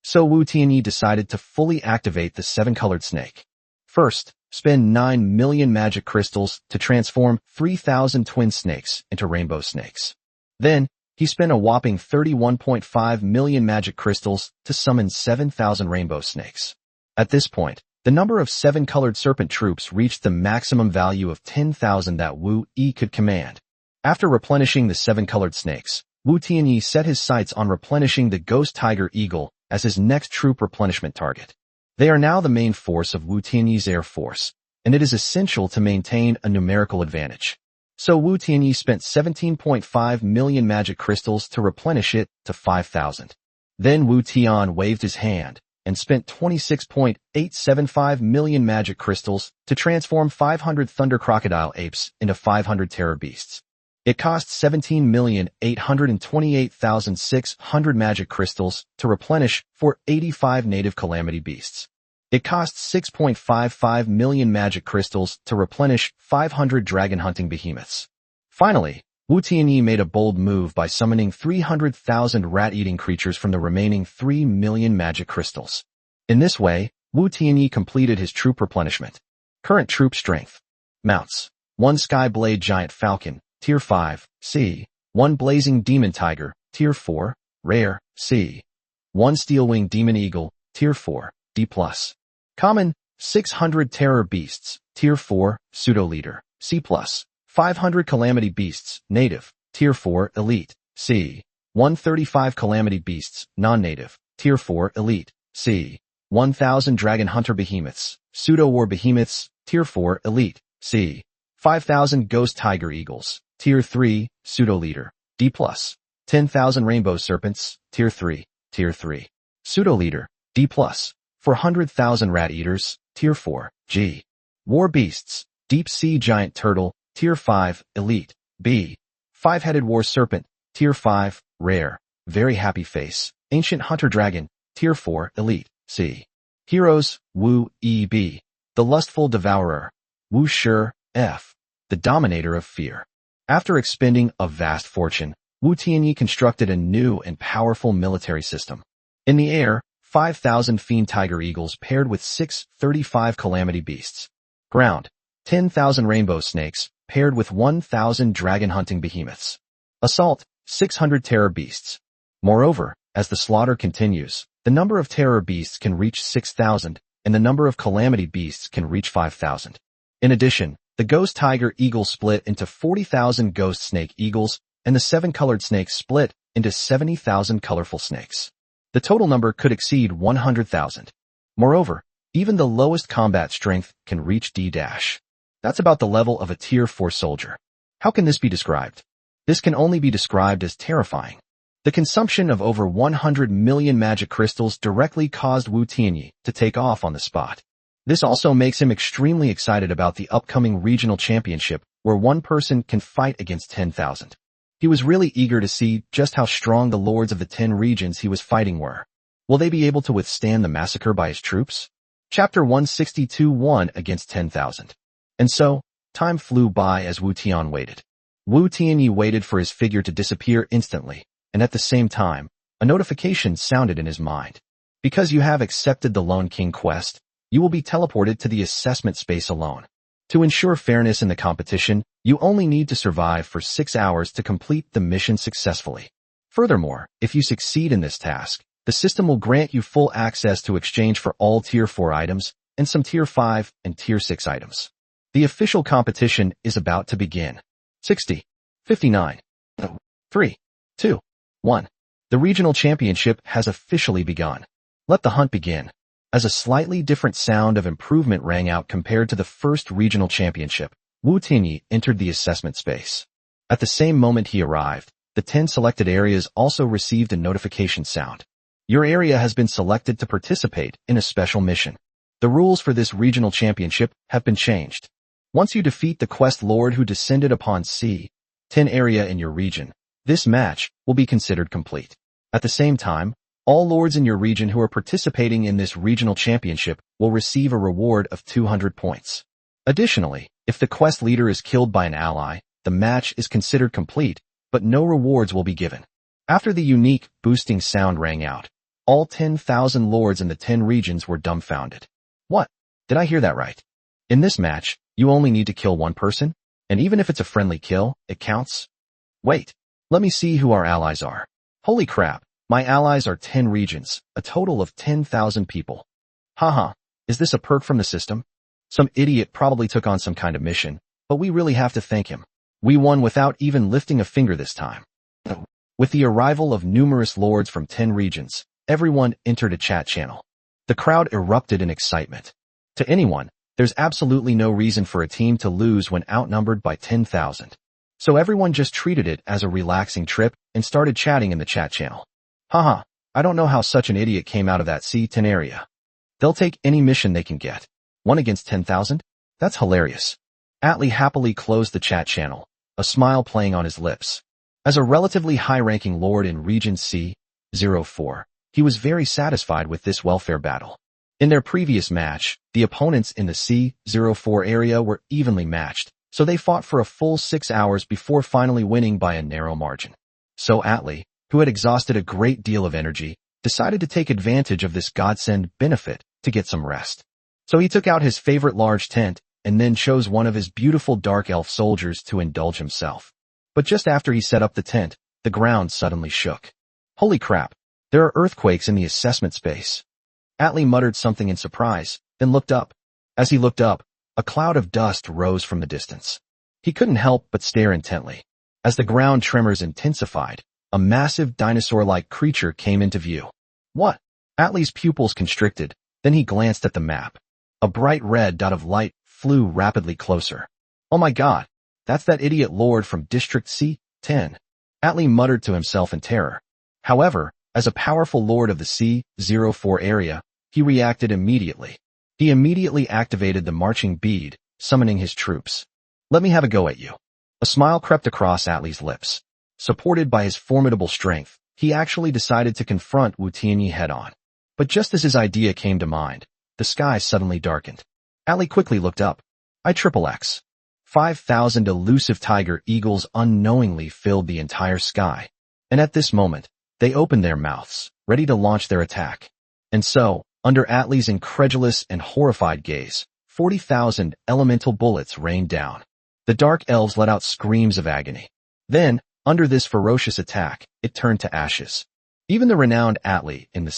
Speaker 1: So Wu Tianyi decided to fully activate the 7-colored snake. First, spend 9 million magic crystals to transform 3,000 twin snakes into rainbow snakes. Then, he spent a whopping 31.5 million magic crystals to summon 7,000 rainbow snakes. At this point, the number of 7-colored serpent troops reached the maximum value of 10,000 that Wu Yi could command. After replenishing the 7-colored snakes, Wu Tianyi set his sights on replenishing the ghost tiger eagle as his next troop replenishment target. They are now the main force of Wu Tianyi's air force, and it is essential to maintain a numerical advantage. So Wu Tianyi spent 17.5 million magic crystals to replenish it to 5,000. Then Wu Tian waved his hand and spent 26.875 million magic crystals to transform 500 thunder crocodile apes into 500 terror beasts. It cost 17,828,600 magic crystals to replenish for 85 native calamity beasts. It costs 6.55 million magic crystals to replenish 500 dragon hunting behemoths. Finally, Wu Tianyi made a bold move by summoning 300,000 rat-eating creatures from the remaining 3 million magic crystals. In this way, Wu Tianyi completed his troop replenishment. Current troop strength. Mounts. 1 Sky Blade Giant Falcon, Tier 5, C. 1 Blazing Demon Tiger, Tier 4, Rare, C. 1 Steel Wing Demon Eagle, Tier 4, D+. Common, 600 Terror Beasts, Tier 4, Pseudo Leader, C+. 500 Calamity Beasts, Native, Tier 4, Elite, C. 135 Calamity Beasts, Non-Native, Tier 4, Elite, C. 1,000 Dragon Hunter Behemoths, Pseudo War Behemoths, Tier 4, Elite, C. 5,000 Ghost Tiger Eagles, Tier 3, Pseudo Leader, D+. 10,000 Rainbow Serpents, Tier 3, Pseudo Leader, D+. 400,000 Rat Eaters, Tier 4, G. War Beasts, Deep Sea Giant Turtle, Tier 5, Elite, B. 5-Headed War Serpent, Tier 5, Rare, Very Happy Face, Ancient Hunter Dragon, Tier 4, Elite, C. Heroes, Wu E B. The Lustful Devourer, Wu Shi F. The Dominator of Fear. After expending a vast fortune, Wu Tianyi constructed a new and powerful military system. In the air, 5,000 Fiend Tiger Eagles paired with 635 Calamity Beasts. Ground, 10,000 Rainbow Snakes paired with 1,000 Dragon Hunting Behemoths. Assault, 600 Terror Beasts. Moreover, as the slaughter continues, the number of Terror Beasts can reach 6,000, and the number of Calamity Beasts can reach 5,000. In addition, the Ghost Tiger Eagle split into 40,000 Ghost Snake Eagles, and the 7-colored snakes split into 70,000 colorful snakes. The total number could exceed 100,000. Moreover, even the lowest combat strength can reach D-. That's about the level of a Tier 4 soldier. How can this be described? This can only be described as terrifying. The consumption of over 100 million magic crystals directly caused Wu Tianyi to take off on the spot. This also makes him extremely excited about the upcoming regional championship, where one person can fight against 10,000. He was really eager to see just how strong the lords of the 10 regions he was fighting were. Will they be able to withstand the massacre by his troops? Chapter 162 1 against 10,000. And so, time flew by as Wu Tian waited. Wu Tianyi waited for his figure to disappear instantly, and at the same time, a notification sounded in his mind. Because you have accepted the Lone King quest, you will be teleported to the assessment space alone. To ensure fairness in the competition, you only need to survive for 6 hours to complete the mission successfully. Furthermore, if you succeed in this task, the system will grant you full access to exchange for all Tier 4 items and some Tier 5 and Tier 6 items. The official competition is about to begin. 60, 59, 3, 2, 1. The regional championship has officially begun. Let the hunt begin. As a slightly different sound of improvement rang out compared to the first regional championship, Wu Tianyi entered the assessment space. At the same moment he arrived, the 10 selected areas also received a notification sound. Your area has been selected to participate in a special mission. The rules for this regional championship have been changed. Once you defeat the quest lord who descended upon C-10 area in your region, this match will be considered complete. At the same time, all lords in your region who are participating in this regional championship will receive a reward of 200 points. Additionally, If the quest leader is killed by an ally, the match is considered complete, but no rewards will be given. After the unique, boosting sound rang out, all 10,000 lords in the 10 regions were dumbfounded. What? Did I hear that right? In this match, you only need to kill one person? And even if it's a friendly kill, it counts? Wait. Let me see who our allies are. Holy crap, my allies are 10 regions, a total of 10,000 people. Haha, is this a perk from the system? Some idiot probably took on some kind of mission, but we really have to thank him. We won without even lifting a finger this time. With the arrival of numerous lords from 10 regions, everyone entered a chat channel. The crowd erupted in excitement. To anyone, there's absolutely no reason for a team to lose when outnumbered by 10,000. So everyone just treated it as a relaxing trip and started chatting in the chat channel. Haha, I don't know how such an idiot came out of that C10 area. They'll take any mission they can get. 1 against 10,000? That's hilarious. Atli happily closed the chat channel, a smile playing on his lips. As a relatively high-ranking lord in Region C04, he was very satisfied with this welfare battle. In their previous match, the opponents in the C04 area were evenly matched, so they fought for a full 6 hours before finally winning by a narrow margin. So Atli, who had exhausted a great deal of energy, decided to take advantage of this godsend benefit to get some rest. So he took out his favorite large tent and then chose one of his beautiful dark elf soldiers to indulge himself. But just after he set up the tent, the ground suddenly shook. Holy crap, there are earthquakes in the assessment space. Atli muttered something in surprise, then looked up. As he looked up, a cloud of dust rose from the distance. He couldn't help but stare intently. As the ground tremors intensified, a massive dinosaur-like creature came into view. What? Atli's pupils constricted, then he glanced at the map. A bright red dot of light flew rapidly closer. Oh my god, that's that idiot lord from District C10. Atli muttered to himself in terror. However, as a powerful lord of the C04 area, he reacted immediately. He immediately activated the marching bead, summoning his troops. Let me have a go at you. A smile crept across Atli's lips. Supported by his formidable strength, he actually decided to confront Wu Tianyi head-on. But just as his idea came to mind, the sky suddenly darkened. Atli quickly looked up. IXXX. 5,000 elusive tiger eagles unknowingly filled the entire sky. And at this moment, they opened their mouths, ready to launch their attack. And so, under Atli's incredulous and horrified gaze, 40,000 elemental bullets rained down. The dark elves let out screams of agony. Then, under this ferocious attack, it turned to ashes. Even the renowned Atli in the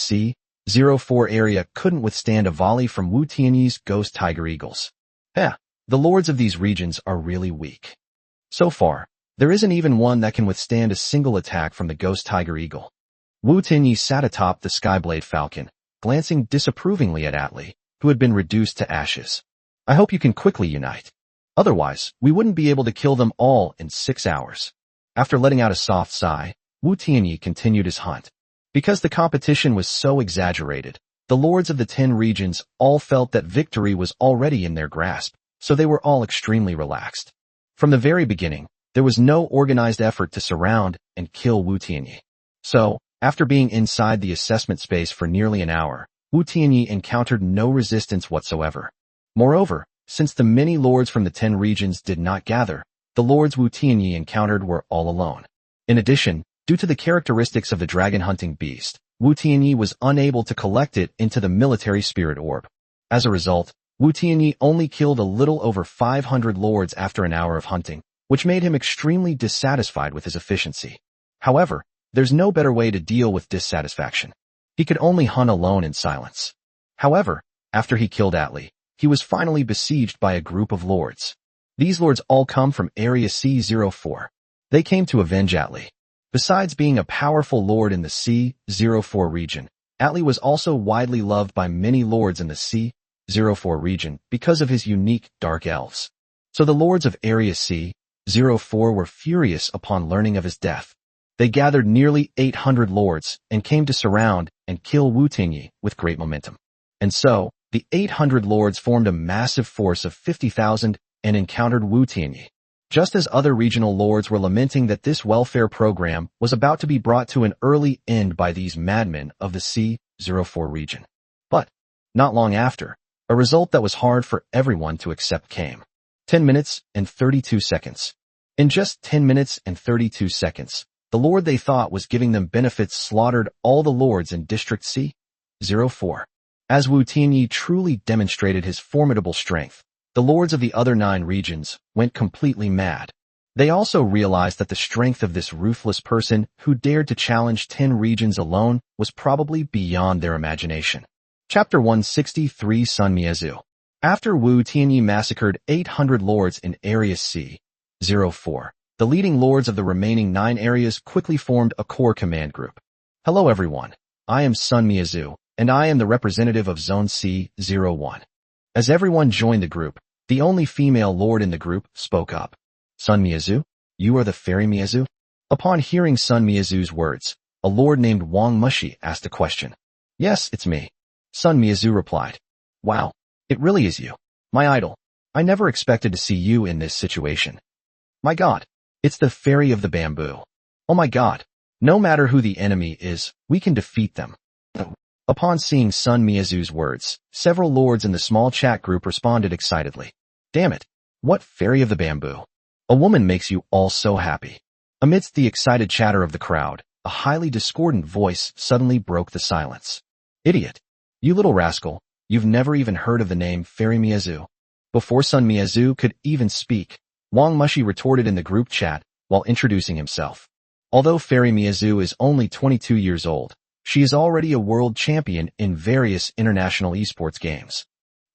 Speaker 1: C04 area couldn't withstand a volley from Wu Tianyi's ghost tiger eagles. The lords of these regions are really weak. So far, there isn't even one that can withstand a single attack from the ghost tiger eagle. Wu Tianyi sat atop the Skyblade Falcon, glancing disapprovingly at Atli, who had been reduced to ashes. I hope you can quickly unite. Otherwise, we wouldn't be able to kill them all in 6 hours. After letting out a soft sigh, Wu Tianyi continued his hunt. Because the competition was so exaggerated, the lords of the 10 regions all felt that victory was already in their grasp, so they were all extremely relaxed. From the very beginning, there was no organized effort to surround and kill Wu Tianyi. So, after being inside the assessment space for nearly an hour, Wu Tianyi encountered no resistance whatsoever. Moreover, since the many lords from the 10 regions did not gather, the lords Wu Tianyi encountered were all alone. In addition, due to the characteristics of the dragon-hunting beast, Wu Tianyi was unable to collect it into the military spirit orb. As a result, Wu Tianyi only killed a little over 500 lords after an hour of hunting, which made him extremely dissatisfied with his efficiency. However, there's no better way to deal with dissatisfaction. He could only hunt alone in silence. However, after he killed Atli, he was finally besieged by a group of lords. These lords all come from Area C04. They came to avenge Atli. Besides being a powerful lord in the C04 region, Atli was also widely loved by many lords in the C04 region because of his unique dark elves. So the lords of Area C04 were furious upon learning of his death. They gathered nearly 800 lords and came to surround and kill Wu Tianyi with great momentum. And so, the 800 lords formed a massive force of 50,000 and encountered Wu Tianyi. Just as other regional lords were lamenting that this welfare program was about to be brought to an early end by these madmen of the C04 region. But, not long after, a result that was hard for everyone to accept came. 10 minutes and 32 seconds. In just 10 minutes and 32 seconds, the lord they thought was giving them benefits slaughtered all the lords in District C-04. As Wu Tianyi truly demonstrated his formidable strength, the lords of the other 9 regions went completely mad. They also realized that the strength of this ruthless person who dared to challenge 10 regions alone was probably beyond their imagination. Chapter 163 Sun Miazu. After Wu Tianyi massacred 800 lords in Area C-04, the leading lords of the remaining 9 areas quickly formed a core command group. Hello everyone, I am Sun Miazu, and I am the representative of Zone C-01. As everyone joined the group, the only female lord in the group spoke up. Sun Miazu, you are the fairy Miazu? Upon hearing Sun Miazu's words, a lord named Wang Mushi asked a question. Yes, it's me. Sun Miazu replied. Wow, it really is you. My idol. I never expected to see you in this situation. My god, it's the fairy of the bamboo. Oh my god, no matter who the enemy is, we can defeat them. Upon seeing Sun Miazu's words, several lords in the small chat group responded excitedly. Damn it, what fairy of the bamboo? A woman makes you all so happy. Amidst the excited chatter of the crowd, a highly discordant voice suddenly broke the silence. Idiot. You little rascal, you've never even heard of the name Fairy Miazu. Before Sun Miazu could even speak, Wang Mushi retorted in the group chat while introducing himself. Although Fairy Miazu is only 22 years old, she is already a world champion in various international esports games.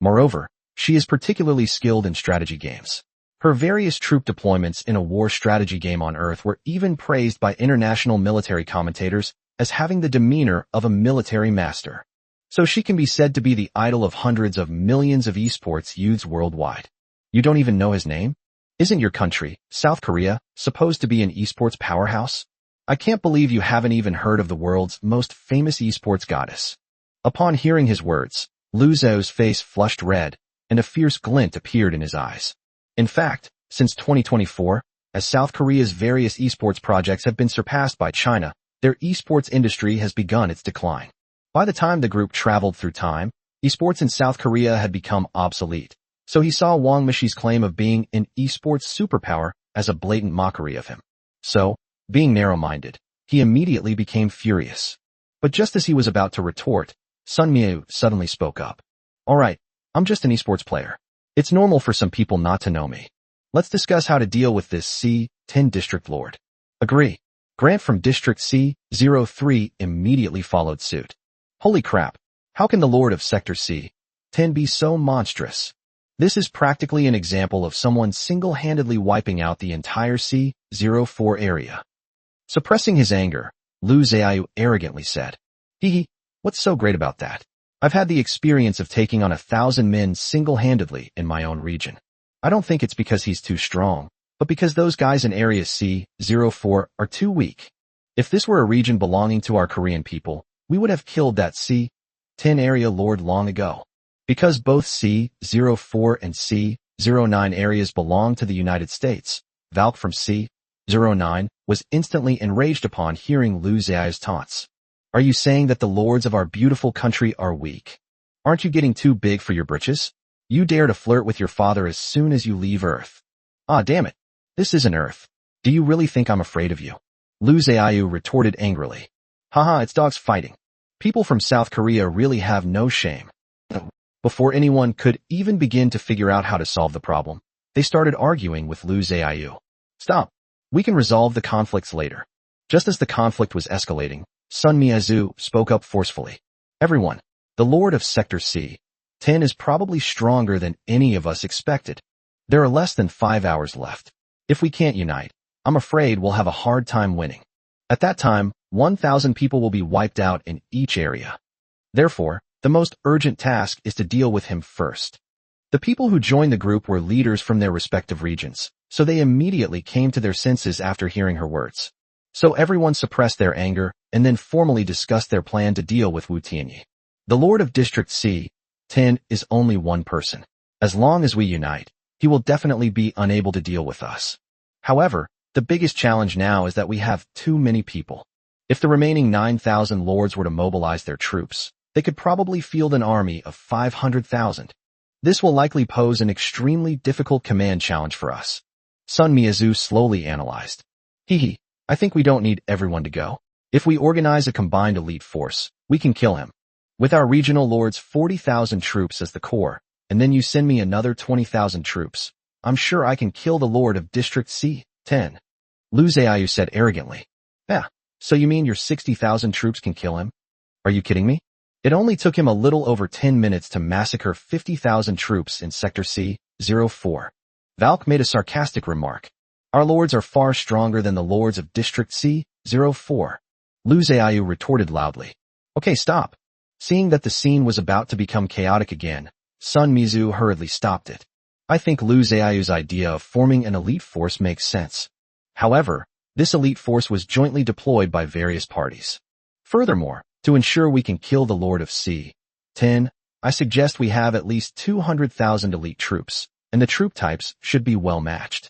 Speaker 1: Moreover, she is particularly skilled in strategy games. Her various troop deployments in a war strategy game on Earth were even praised by international military commentators as having the demeanor of a military master. So she can be said to be the idol of hundreds of millions of esports youths worldwide. You don't even know his name? Isn't your country, South Korea, supposed to be an esports powerhouse? I can't believe you haven't even heard of the world's most famous esports goddess. Upon hearing his words, Lu Zhao's face flushed red, and a fierce glint appeared in his eyes. In fact, since 2024, as South Korea's various esports projects have been surpassed by China, their esports industry has begun its decline. By the time the group traveled through time, esports in South Korea had become obsolete, so he saw Wang Mushi's claim of being an esports superpower as a blatant mockery of him. So, being narrow-minded, he immediately became furious. But just as he was about to retort, Sun Miazu suddenly spoke up. Alright, I'm just an esports player. It's normal for some people not to know me. Let's discuss how to deal with this C-10 district lord. Agree. Grant from District C-03 immediately followed suit. Holy crap, how can the lord of Sector C-10 be so monstrous? This is practically an example of someone single-handedly wiping out the entire C-04 area. Suppressing his anger, Lu Zhao arrogantly said, Hee, what's so great about that? I've had the experience of taking on 1,000 men single-handedly in my own region. I don't think it's because he's too strong, but because those guys in Area C-04 are too weak. If this were a region belonging to our Korean people, we would have killed that C-10 area lord long ago. Because both C-04 and C-09 areas belong to the United States, Valk from C-09 was instantly enraged upon hearing Lu Zhao's taunts. Are you saying that the lords of our beautiful country are weak? Aren't you getting too big for your britches? You dare to flirt with your father as soon as you leave Earth. Ah, damn it. This isn't Earth. Do you really think I'm afraid of you? Lu Zhao retorted angrily. Haha, it's dogs fighting. People from South Korea really have no shame. Before anyone could even begin to figure out how to solve the problem, they started arguing with Lu Zhao. Stop. We can resolve the conflicts later. Just as the conflict was escalating, Sun Miazu spoke up forcefully. Everyone, the lord of Sector C-10 is probably stronger than any of us expected. There are less than 5 hours left. If we can't unite, I'm afraid we'll have a hard time winning. At that time, 1,000 people will be wiped out in each area. Therefore, the most urgent task is to deal with him first. The people who joined the group were leaders from their respective regions, so they immediately came to their senses after hearing her words. So everyone suppressed their anger and then formally discussed their plan to deal with Wu Tianyi. The lord of District C-10 is only one person. As long as we unite, he will definitely be unable to deal with us. However, the biggest challenge now is that we have too many people. If the remaining 9,000 lords were to mobilize their troops, they could probably field an army of 500,000. This will likely pose an extremely difficult command challenge for us. Sun Miyazu slowly analyzed. Hehe, I think we don't need everyone to go. If we organize a combined elite force, we can kill him. With our regional lord's 40,000 troops as the core, and then you send me another 20,000 troops, I'm sure I can kill the lord of District C-10. Lu Xiaoyu said arrogantly. Yeah, so you mean your 60,000 troops can kill him? Are you kidding me? It only took him a little over 10 minutes to massacre 50,000 troops in Sector C-04. Valk made a sarcastic remark. Our lords are far stronger than the lords of District C-04. Lu Xiaoyu retorted loudly. Okay, stop. Seeing that the scene was about to become chaotic again, Sun Miyazu hurriedly stopped it. I think Lu Xiaoyu's idea of forming an elite force makes sense. However, this elite force was jointly deployed by various parties. Furthermore, to ensure we can kill the Lord of C-10, I suggest we have at least 200,000 elite troops, and the troop types should be well matched.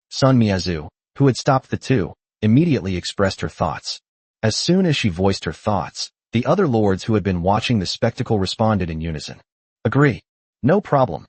Speaker 1: Sun Miyazu, who had stopped the two, immediately expressed her thoughts. As soon as she voiced her thoughts, the other lords who had been watching the spectacle responded in unison. Agree. No problem.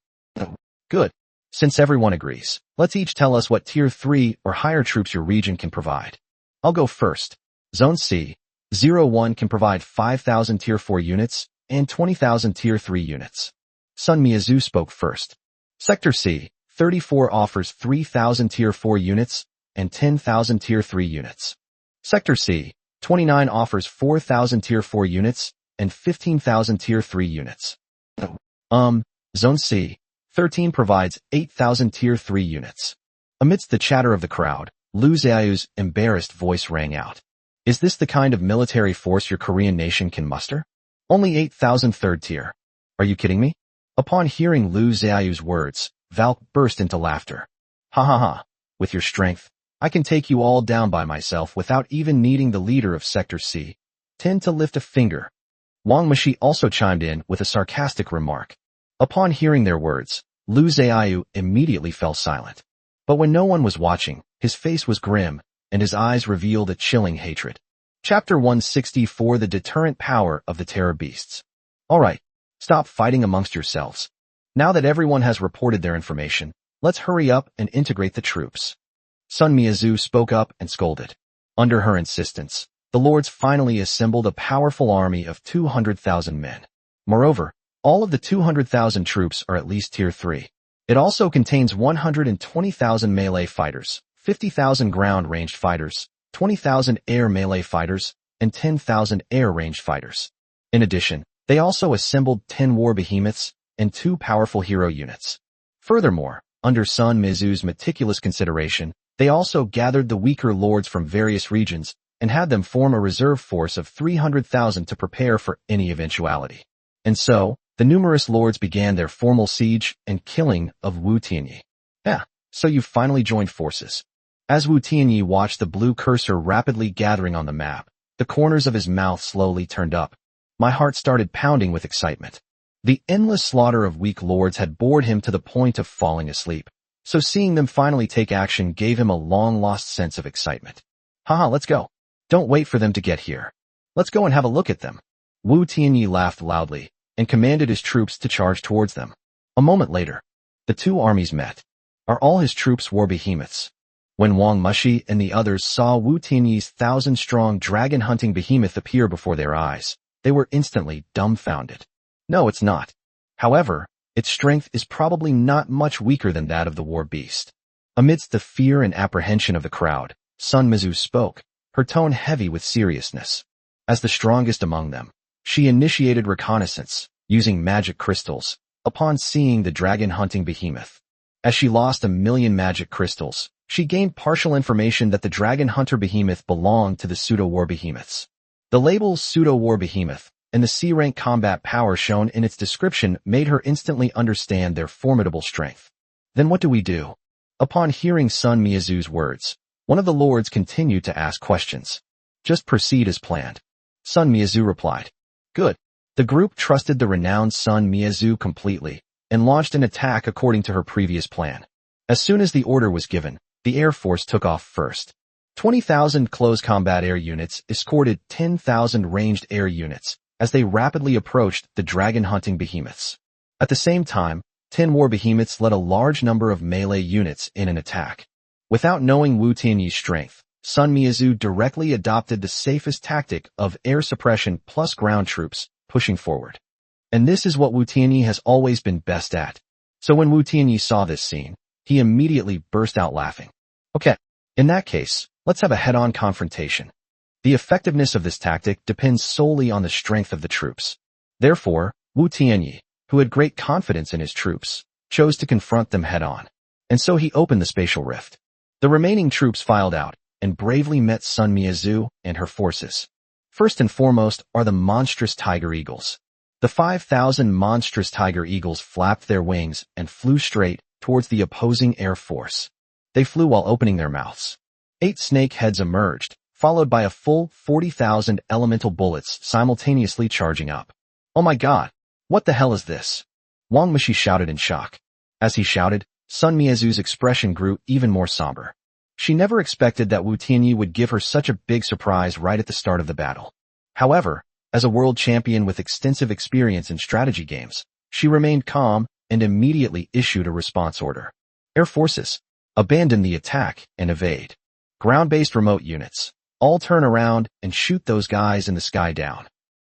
Speaker 1: Good. Since everyone agrees, let's each tell us what Tier 3 or higher troops your region can provide. I'll go first. Zone C-01 can provide 5,000 Tier 4 units and 20,000 Tier 3 units. Sun Miyazu spoke first. Sector C-34 offers 3,000 Tier 4 units and 10,000 Tier 3 units. Sector C-29 offers 4,000 Tier 4 units and 15,000 Tier 3 units. Zone C-13 provides 8,000 Tier 3 units. Amidst the chatter of the crowd, Lu Xiaoyu's embarrassed voice rang out. Is this the kind of military force your Korean nation can muster? Only 8,000 third tier. Are you kidding me? Upon hearing Lu Xiaoyu's words, Valk burst into laughter. Ha ha ha. With your strength, I can take you all down by myself without even needing the leader of Sector C-10 to lift a finger. Wang Mishi also chimed in with a sarcastic remark. Upon hearing their words, Lu Xiaoyu immediately fell silent. But when no one was watching, his face was grim, and his eyes revealed a chilling hatred. Chapter 164: The Deterrent Power of the Terror Beasts. Alright, stop fighting amongst yourselves. Now that everyone has reported their information, let's hurry up and integrate the troops. Sun Miyazu spoke up and scolded. Under her insistence, the lords finally assembled a powerful army of 200,000 men. Moreover, all of the 200,000 troops are at least Tier 3. It also contains 120,000 melee fighters, 50,000 ground-ranged fighters, 20,000 air melee fighters, and 10,000 air-ranged fighters. In addition, they also assembled 10 war behemoths and 2 powerful hero units. Furthermore, under Sun Miyazu's meticulous consideration, they also gathered the weaker lords from various regions and had them form a reserve force of 300,000 to prepare for any eventuality. And so, the numerous lords began their formal siege and killing of Wu Tianyi. Yeah, so you've finally joined forces. As Wu Tianyi watched the blue cursor rapidly gathering on the map, the corners of his mouth slowly turned up. My heart started pounding with excitement. The endless slaughter of weak lords had bored him to the point of falling asleep, so seeing them finally take action gave him a long-lost sense of excitement. Haha, let's go. Don't wait for them to get here. Let's go and have a look at them. Wu Tianyi laughed loudly and commanded his troops to charge towards them. A moment later, the two armies met. Are all his troops war behemoths? When Wang Mishi and the others saw Wu Tianyi's 1,000-strong dragon-hunting behemoth appear before their eyes, they were instantly dumbfounded. No, it's not. However, its strength is probably not much weaker than that of the war beast. Amidst the fear and apprehension of the crowd, Sun Miyazu spoke, her tone heavy with seriousness. As the strongest among them, she initiated reconnaissance, using magic crystals, upon seeing the dragon-hunting behemoth. As she lost 1,000,000 magic crystals, she gained partial information that the dragon hunter behemoth belonged to the pseudo-war behemoths. The labels pseudo-war behemoth and the C-rank combat power shown in its description made her instantly understand their formidable strength. Then what do we do? Upon hearing Sun Miyazu's words, one of the lords continued to ask questions. Just proceed as planned. Sun Miyazu replied. Good. The group trusted the renowned Sun Miyazu completely and launched an attack according to her previous plan. As soon as the order was given, the Air Force took off first. 20,000 close combat air units escorted 10,000 ranged air units as they rapidly approached the dragon-hunting behemoths. At the same time, 10 war behemoths led a large number of melee units in an attack. Without knowing Wu Tianyi's strength, Sun Miazu directly adopted the safest tactic of air suppression plus ground troops pushing forward. And this is what Wu Tianyi has always been best at. So when Wu Tianyi saw this scene, he immediately burst out laughing. Okay, in that case, let's have a head-on confrontation. The effectiveness of this tactic depends solely on the strength of the troops. Therefore, Wu Tianyi, who had great confidence in his troops, chose to confront them head-on. And so he opened the spatial rift. The remaining troops filed out and bravely met Sun Miazu and her forces. First and foremost are the monstrous tiger eagles. The 5,000 monstrous tiger eagles flapped their wings and flew straight towards the opposing air force. They flew while opening their mouths. 8 snake heads emerged, followed by a full 40,000 elemental bullets simultaneously charging up. Oh my god, what the hell is this? Wang Mishi shouted in shock. As he shouted, Sun Miazu's expression grew even more somber. She never expected that Wu Tianyi would give her such a big surprise right at the start of the battle. However, as a world champion with extensive experience in strategy games, she remained calm and immediately issued a response order. Air forces, abandon the attack and evade. Ground-based remote units, all turn around and shoot those guys in the sky down.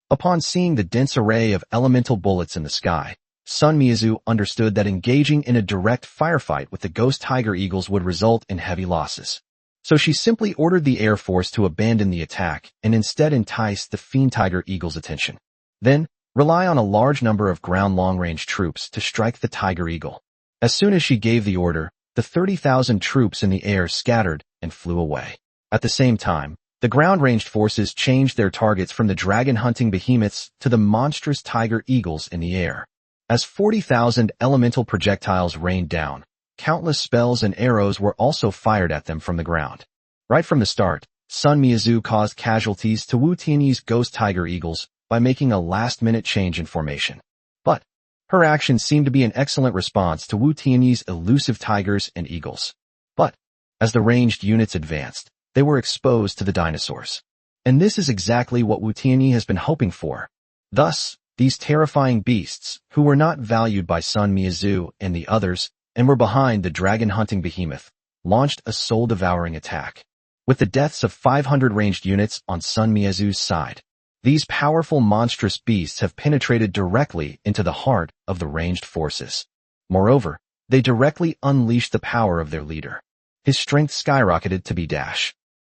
Speaker 1: Upon seeing the dense array of elemental bullets in the sky, Sun Miazu understood that engaging in a direct firefight with the Ghost Tiger Eagles would result in heavy losses. So she simply ordered the Air Force to abandon the attack and instead entice the Fiend Tiger Eagles' attention. Then, rely on a large number of ground long-range troops to strike the Tiger Eagle. As soon as she gave the order, the 30,000 troops in the air scattered and flew away. At the same time, the ground-ranged forces changed their targets from the dragon-hunting behemoths to the monstrous Tiger Eagles in the air. As 40,000 elemental projectiles rained down, countless spells and arrows were also fired at them from the ground. Right from the start, Sun Miazu caused casualties to Wu Tianyi's Ghost Tiger Eagles by making a last-minute change in formation. But her actions seemed to be an excellent response to Wu Tianyi's elusive tigers and eagles. But as the ranged units advanced, they were exposed to the dinosaurs. And this is exactly what Wu Tianyi has been hoping for. Thus, these terrifying beasts, who were not valued by Sun Miazu and the others, and were behind the dragon-hunting behemoth, launched a soul-devouring attack. With the deaths of 500 ranged units on Sun Miazu's side, these powerful monstrous beasts have penetrated directly into the heart of the ranged forces. Moreover, they directly unleashed the power of their leader. His strength skyrocketed to B-.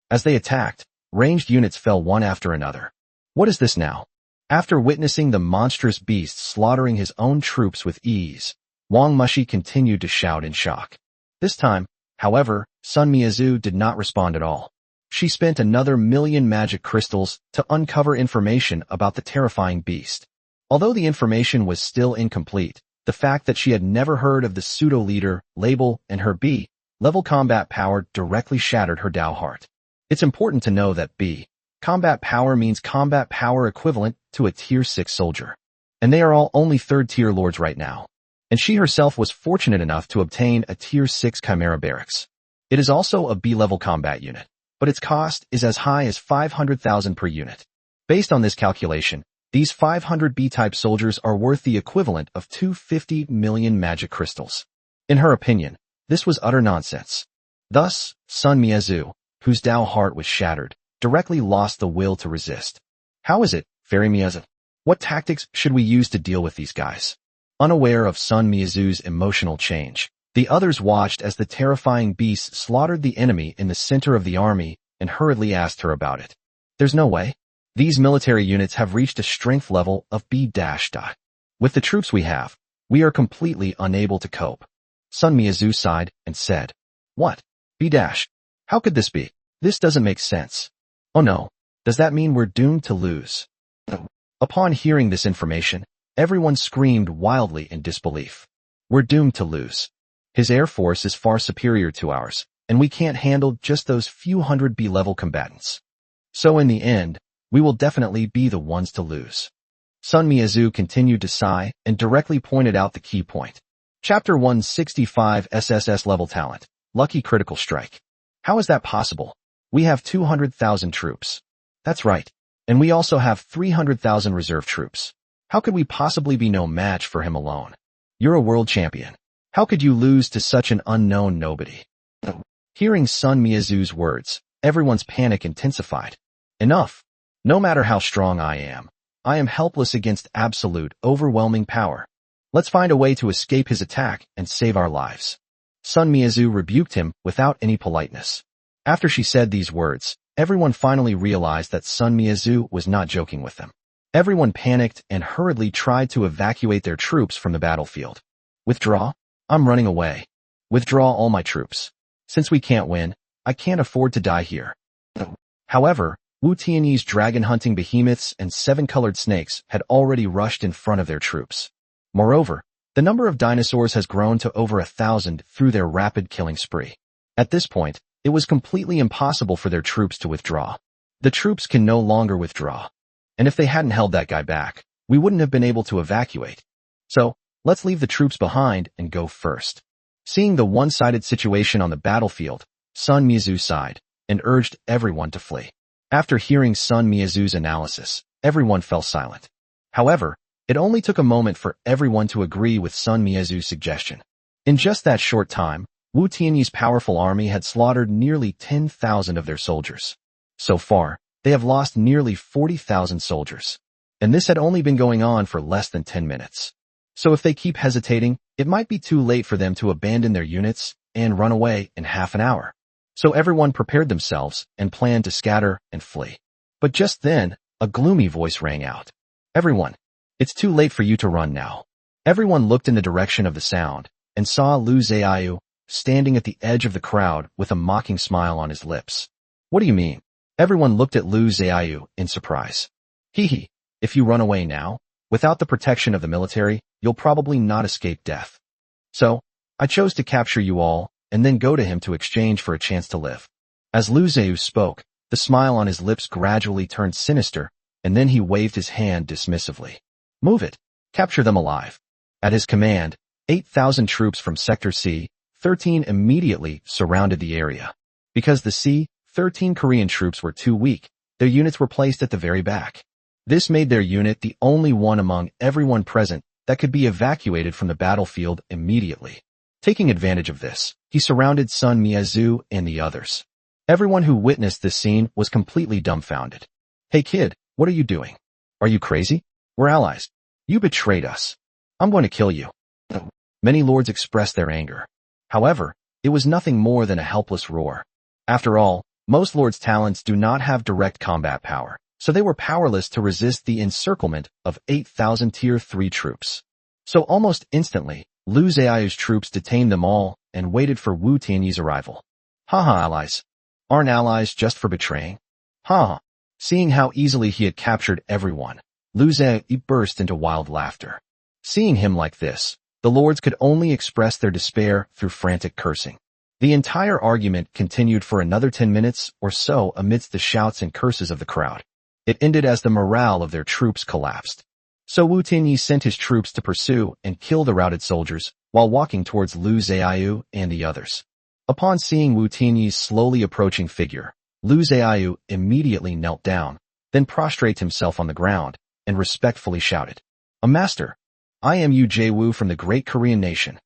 Speaker 1: As they attacked, ranged units fell one after another. What is this now? After witnessing the monstrous beast slaughtering his own troops with ease, Wang Mishi continued to shout in shock. This time, however, Sun Miazu did not respond at all. She spent another 1,000,000 magic crystals to uncover information about the terrifying beast. Although the information was still incomplete, the fact that she had never heard of the pseudo-leader, label, and her B-level combat power directly shattered her Dao heart. It's important to know that B-combat power means combat power equivalent to a Tier 6 soldier. And they are all only 3rd-tier lords right now. And she herself was fortunate enough to obtain a Tier 6 Chimera Barracks. It is also a B-level combat unit, but its cost is as high as 500,000 per unit. Based on this calculation, these 500 B-type soldiers are worth the equivalent of 250 million magic crystals. In her opinion, this was utter nonsense. Thus, Sun Miazu, whose Dao heart was shattered, directly lost the will to resist. How is it, Fairy Miazu? What tactics should we use to deal with these guys? Unaware of Sun Miazu's emotional change, the others watched as the terrifying beast slaughtered the enemy in the center of the army and hurriedly asked her about it. There's no way. These military units have reached a strength level of B-. With the troops we have, we are completely unable to cope. Sun Miazu sighed and said, What? B-? How could this be? This doesn't make sense. Oh no, does that mean we're doomed to lose? Upon hearing this information, everyone screamed wildly in disbelief. We're doomed to lose. His air force is far superior to ours, and we can't handle just those few hundred B-level combatants. So in the end, we will definitely be the ones to lose. Sun Miazu continued to sigh and directly pointed out the key point. Chapter 165 SSS level talent, Lucky Critical Strike. How is that possible? We have 200,000 troops. That's right. And we also have 300,000 reserve troops. How could we possibly be no match for him alone? You're a world champion. How could you lose to such an unknown nobody? Hearing Sun Miyazu's words, everyone's panic intensified. Enough. No matter how strong I am helpless against absolute, overwhelming power. Let's find a way to escape his attack and save our lives. Sun Miyazu rebuked him without any politeness. After she said these words, everyone finally realized that Sun Miyazu was not joking with them. Everyone panicked and hurriedly tried to evacuate their troops from the battlefield. Withdraw? I'm running away. Withdraw all my troops. Since we can't win, I can't afford to die here. However, Wu Tianyi's dragon-hunting behemoths and seven-colored snakes had already rushed in front of their troops. Moreover, the number of dinosaurs has grown to over 1,000 through their rapid killing spree. At this point, it was completely impossible for their troops to withdraw. The troops can no longer withdraw. And if they hadn't held that guy back, we wouldn't have been able to evacuate. So, let's leave the troops behind and go first. Seeing the one-sided situation on the battlefield, Sun Miyazu sighed and urged everyone to flee. After hearing Sun Miyazu's analysis, everyone fell silent. However, it only took a moment for everyone to agree with Sun Miyazu's suggestion. In just that short time, Wu Tianyi's powerful army had slaughtered nearly 10,000 of their soldiers. So far, they have lost nearly 40,000 soldiers. And this had only been going on for less than 10 minutes. So if they keep hesitating, it might be too late for them to abandon their units and run away in half an hour. So everyone prepared themselves and planned to scatter and flee. But just then, a gloomy voice rang out. Everyone, it's too late for you to run now. Everyone looked in the direction of the sound and saw Lu Zaiyu standing at the edge of the crowd with a mocking smile on his lips. What do you mean? Everyone looked at Lu Zaiyu in surprise. Hee, if you run away now, without the protection of the military, you'll probably not escape death. So, I chose to capture you all and then go to him to exchange for a chance to live. As Lu Zaiyu spoke, the smile on his lips gradually turned sinister, and then he waved his hand dismissively. Move it. Capture them alive. At his command, 8,000 troops from Sector C-13 immediately surrounded the area. Because the C-13 Korean troops were too weak, their units were placed at the very back. This made their unit the only one among everyone present that could be evacuated from the battlefield immediately. Taking advantage of this, he surrounded Sun Miyazu and the others. Everyone who witnessed this scene was completely dumbfounded. Hey kid, what are you doing? Are you crazy? We're allies. You betrayed us. I'm going to kill you. Many lords expressed their anger. However, it was nothing more than a helpless roar. After all, most lords' talents do not have direct combat power, so they were powerless to resist the encirclement of 8,000 Tier 3 troops. So almost instantly, Lu Zaiyu's troops detained them all and waited for Wu Tianyi's arrival. Haha, allies. Aren't allies just for betraying? Ha! Seeing how easily he had captured everyone, Lu Zaiyu burst into wild laughter. Seeing him like this, the lords could only express their despair through frantic cursing. The entire argument continued for another 10 minutes or so amidst the shouts and curses of the crowd. It ended as the morale of their troops collapsed. So Wu Tianyi sent his troops to pursue and kill the routed soldiers while walking towards Lu Zaiyu and the others. Upon seeing Wu Tianyi's slowly approaching figure, Lu Zaiyu immediately knelt down, then prostrated himself on the ground and respectfully shouted, "A master, I am Yu Jae-woo from the great Korean nation.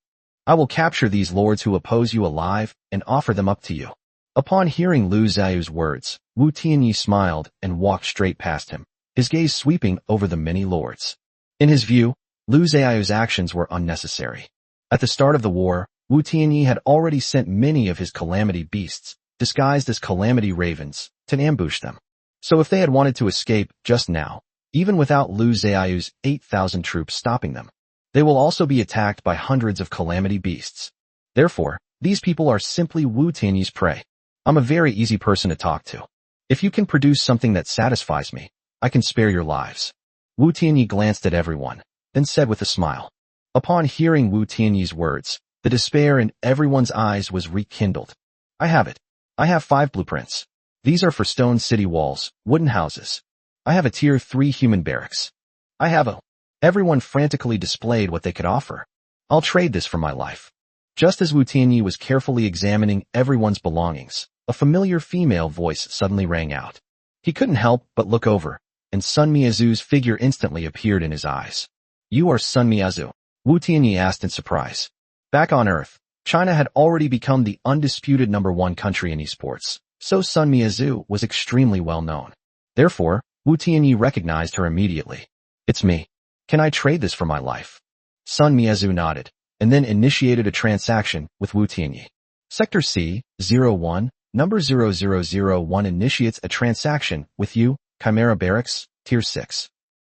Speaker 1: I will capture these lords who oppose you alive and offer them up to you." Upon hearing Lu Zaiyu's words, Wu Tianyi smiled and walked straight past him, his gaze sweeping over the many lords. In his view, Lu Zaiyu's actions were unnecessary. At the start of the war, Wu Tianyi had already sent many of his calamity beasts, disguised as calamity ravens, to ambush them. So if they had wanted to escape just now, even without Lu Zaiyu's 8,000 troops stopping them, they will also be attacked by hundreds of calamity beasts. Therefore, these people are simply Wu Tianyi's prey. I'm a very easy person to talk to. If you can produce something that satisfies me, I can spare your lives. Wu Tianyi glanced at everyone, then said with a smile. Upon hearing Wu Tianyi's words, the despair in everyone's eyes was rekindled. I have it. I have 5 blueprints. These are for stone city walls, wooden houses. I have a tier 3 human barracks. I have a... Everyone frantically displayed what they could offer. I'll trade this for my life. Just as Wu Tianyi was carefully examining everyone's belongings, a familiar female voice suddenly rang out. He couldn't help but look over, and Sun Miyazu's figure instantly appeared in his eyes. You are Sun Miyazu. Wu Tianyi asked in surprise. Back on Earth, China had already become the undisputed #1 country in esports, so Sun Miazu was extremely well known. Therefore, Wu Tianyi recognized her immediately. It's me. Can I trade this for my life? Sun Miazu nodded, and then initiated a transaction with Wu Tianyi. Sector C-01, number 0001 initiates a transaction with you, Chimera Barracks, Tier 6.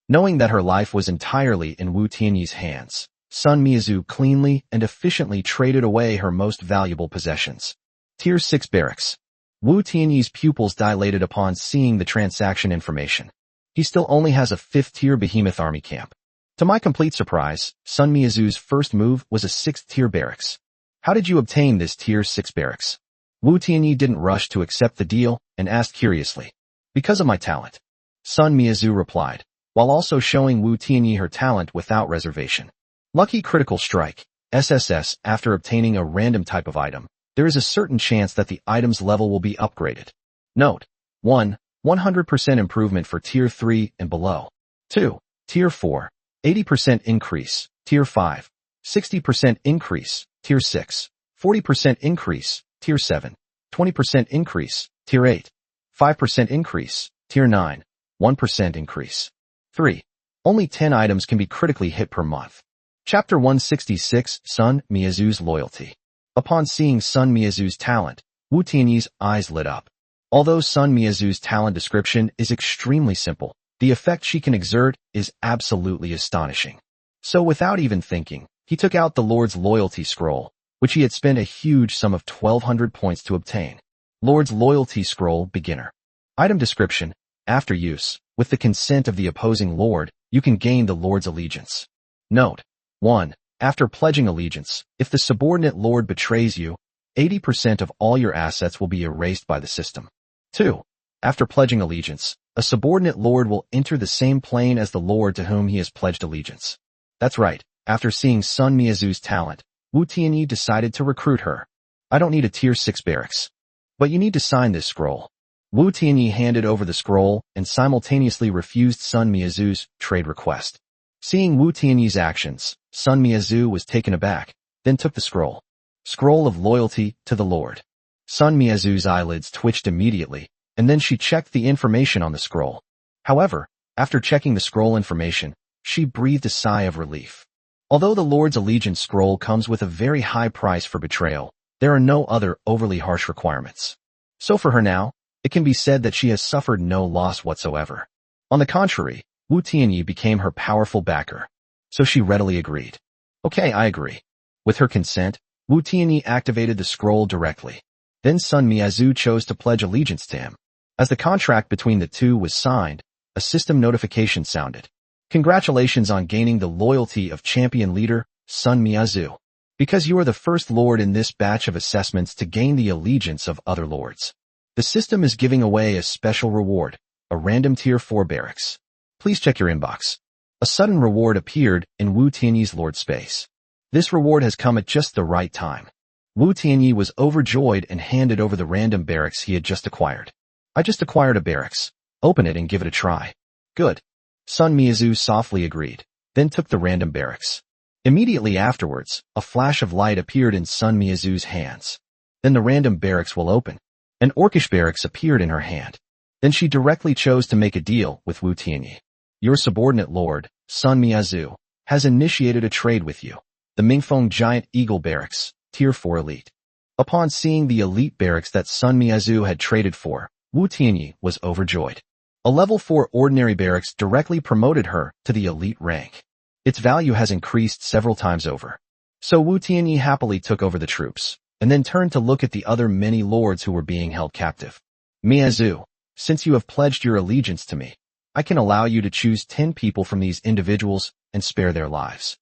Speaker 1: Knowing that her life was entirely in Wu Tianyi's hands, Sun Miazu cleanly and efficiently traded away her most valuable possessions. Tier 6 Barracks. Wu Tianyi's pupils dilated upon seeing the transaction information. He still only has a 5th-tier behemoth army camp. To my complete surprise, Sun Miazu's first move was a 6th-tier barracks. How did you obtain this Tier 6 barracks? Wu Tianyi didn't rush to accept the deal and asked curiously. Because of my talent. Sun Miazu replied, while also showing Wu Tianyi her talent without reservation. Lucky Critical Strike, SSS. After obtaining a random type of item, there is a certain chance that the item's level will be upgraded. Note: 1. 100% improvement for Tier 3 and below. 2. Tier 4. 80% increase, Tier 5. 60% increase, Tier 6. 40% increase, Tier 7. 20% increase, Tier 8. 5% increase, Tier 9. 1% increase. 3. Only 10 items can be critically hit per month. Chapter 166, Sun Miazu's Loyalty. Upon seeing Sun Miazu's talent, Wu Tianyi's eyes lit up. Although Sun Miazu's talent description is extremely simple, the effect she can exert is absolutely astonishing. So without even thinking, he took out the Lord's Loyalty Scroll, which he had spent a huge sum of 1,200 points to obtain. Lord's Loyalty Scroll Beginner. Item description: after use, with the consent of the opposing Lord, you can gain the Lord's allegiance. Note: 1. After pledging allegiance, if the subordinate Lord betrays you, 80% of all your assets will be erased by the system. 2. After pledging allegiance, a subordinate Lord will enter the same plane as the Lord to whom he has pledged allegiance. That's right, after seeing Sun Miazu's talent, Wu Tianyi decided to recruit her. I don't need a Tier 6 barracks. But you need to sign this scroll. Wu Tianyi handed over the scroll and simultaneously refused Sun Miazu's trade request. Seeing Wu Tianyi's actions, Sun Miazu was taken aback, then took the scroll. Scroll of Loyalty to the Lord. Sun Miazu's eyelids twitched immediately, and then she checked the information on the scroll. However, after checking the scroll information, she breathed a sigh of relief. Although the Lord's Allegiance scroll comes with a very high price for betrayal, there are no other overly harsh requirements. So for her now, it can be said that she has suffered no loss whatsoever. On the contrary, Wu Tianyi became her powerful backer. So she readily agreed. Okay, I agree. With her consent, Wu Tianyi activated the scroll directly. Then Sun Miazu chose to pledge allegiance to him. As the contract between the two was signed, a system notification sounded. Congratulations on gaining the loyalty of champion leader, Sun Miazu. Because you are the first lord in this batch of assessments to gain the allegiance of other lords. The system is giving away a special reward, a random Tier 4 barracks. Please check your inbox. A sudden reward appeared in Wu Tianyi's Lord space. This reward has come at just the right time. Wu Tianyi was overjoyed and handed over the random barracks he had just acquired. I just acquired a barracks. Open it and give it a try. Good. Sun Miazu softly agreed, then took the random barracks. Immediately afterwards, a flash of light appeared in Sun Miazu's hands. Then the random barracks will open. An orcish barracks appeared in her hand. Then she directly chose to make a deal with Wu Tianyi. Your subordinate lord, Sun Miazu, has initiated a trade with you. The Mingfeng Giant Eagle Barracks, Tier 4 Elite. Upon seeing the elite barracks that Sun Miazu had traded for, Wu Tianyi was overjoyed. A level 4 ordinary barracks directly promoted her to the elite rank. Its value has increased several times over. So Wu Tianyi happily took over the troops, and then turned to look at the other many lords who were being held captive. Miazu, since you have pledged your allegiance to me, I can allow you to choose 10 people from these individuals and spare their lives.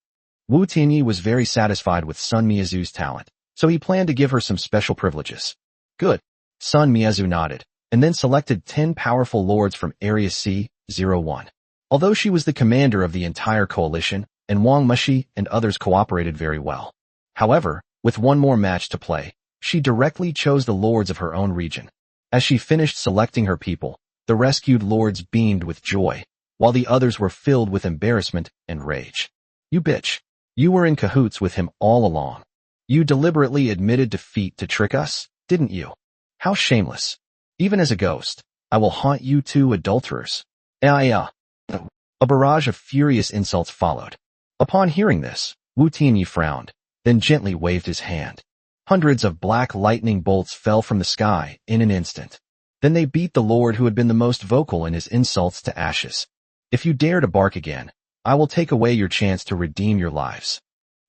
Speaker 1: Wu Tianyi was very satisfied with Sun Miazu's talent, so he planned to give her some special privileges. Good. Sun Miazu nodded, and then selected 10 powerful lords from Area C-01. Although she was the commander of the entire coalition, and Wang Mushi and others cooperated very well. However, with one more match to play, she directly chose the lords of her own region. As she finished selecting her people, the rescued lords beamed with joy, while the others were filled with embarrassment and rage. You bitch. You were in cahoots with him all along. You deliberately admitted defeat to trick us, didn't you? How shameless. Even as a ghost, I will haunt you two adulterers. Yeah. A barrage of furious insults followed. Upon hearing this, Wu Tianyi frowned, then gently waved his hand. Hundreds of black lightning bolts fell from the sky in an instant. Then they beat the lord who had been the most vocal in his insults to ashes. If you dare to bark again, I will take away your chance to redeem your lives.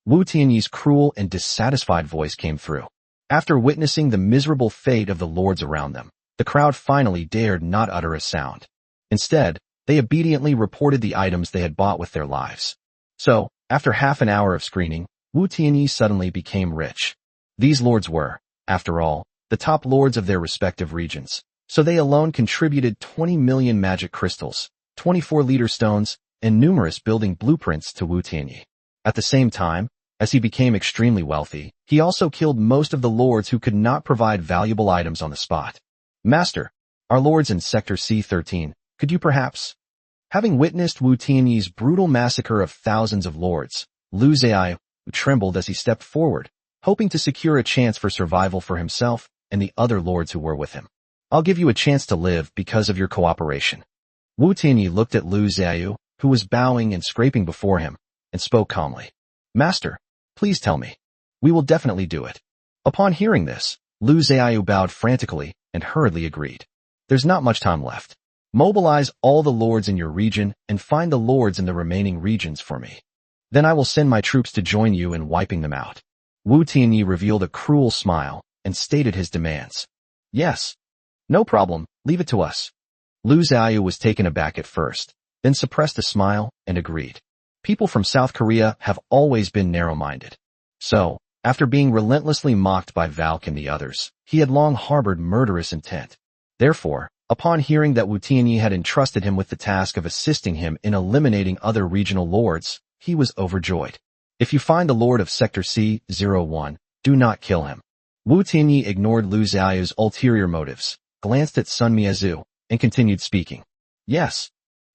Speaker 1: Wu Tianyi's cruel and dissatisfied voice came through. After witnessing the miserable fate of the lords around them, the crowd finally dared not utter a sound. Instead, they obediently reported the items they had bought with their lives. So, after half an hour of screening, Wu Tianyi suddenly became rich. These lords were, after all, the top lords of their respective regions, so they alone contributed 20 million magic crystals, 24 leader stones, and numerous building blueprints to Wu Tianyi. At the same time, as he became extremely wealthy, he also killed most of the lords who could not provide valuable items on the spot. Master, our lords in Sector C13, could you perhaps? Having witnessed Wu Tianyi's brutal massacre of thousands of lords, Lu Zaiyu trembled as he stepped forward, hoping to secure a chance for survival for himself and the other lords who were with him. I'll give you a chance to live because of your cooperation. Wu Tianyi looked at Lu Zaiyu, who was bowing and scraping before him, and spoke calmly. Master, please tell me. We will definitely do it. Upon hearing this, Lu Zaiyu bowed frantically and hurriedly agreed. There's not much time left. Mobilize all the lords in your region and find the lords in the remaining regions for me. Then I will send my troops to join you in wiping them out. Wu Tianyi revealed a cruel smile and stated his demands. Yes. No problem, leave it to us. Lu Zaiyu was taken aback at first, then suppressed a smile and agreed. People from South Korea have always been narrow-minded. So, after being relentlessly mocked by Valk and the others, he had long harbored murderous intent. Therefore, upon hearing that Wu Tianyi had entrusted him with the task of assisting him in eliminating other regional lords, he was overjoyed. If you find the lord of Sector C01, do not kill him. Wu Tianyi ignored Lu Zaiyu's ulterior motives, glanced at Sun Miazu, and continued speaking. Yes.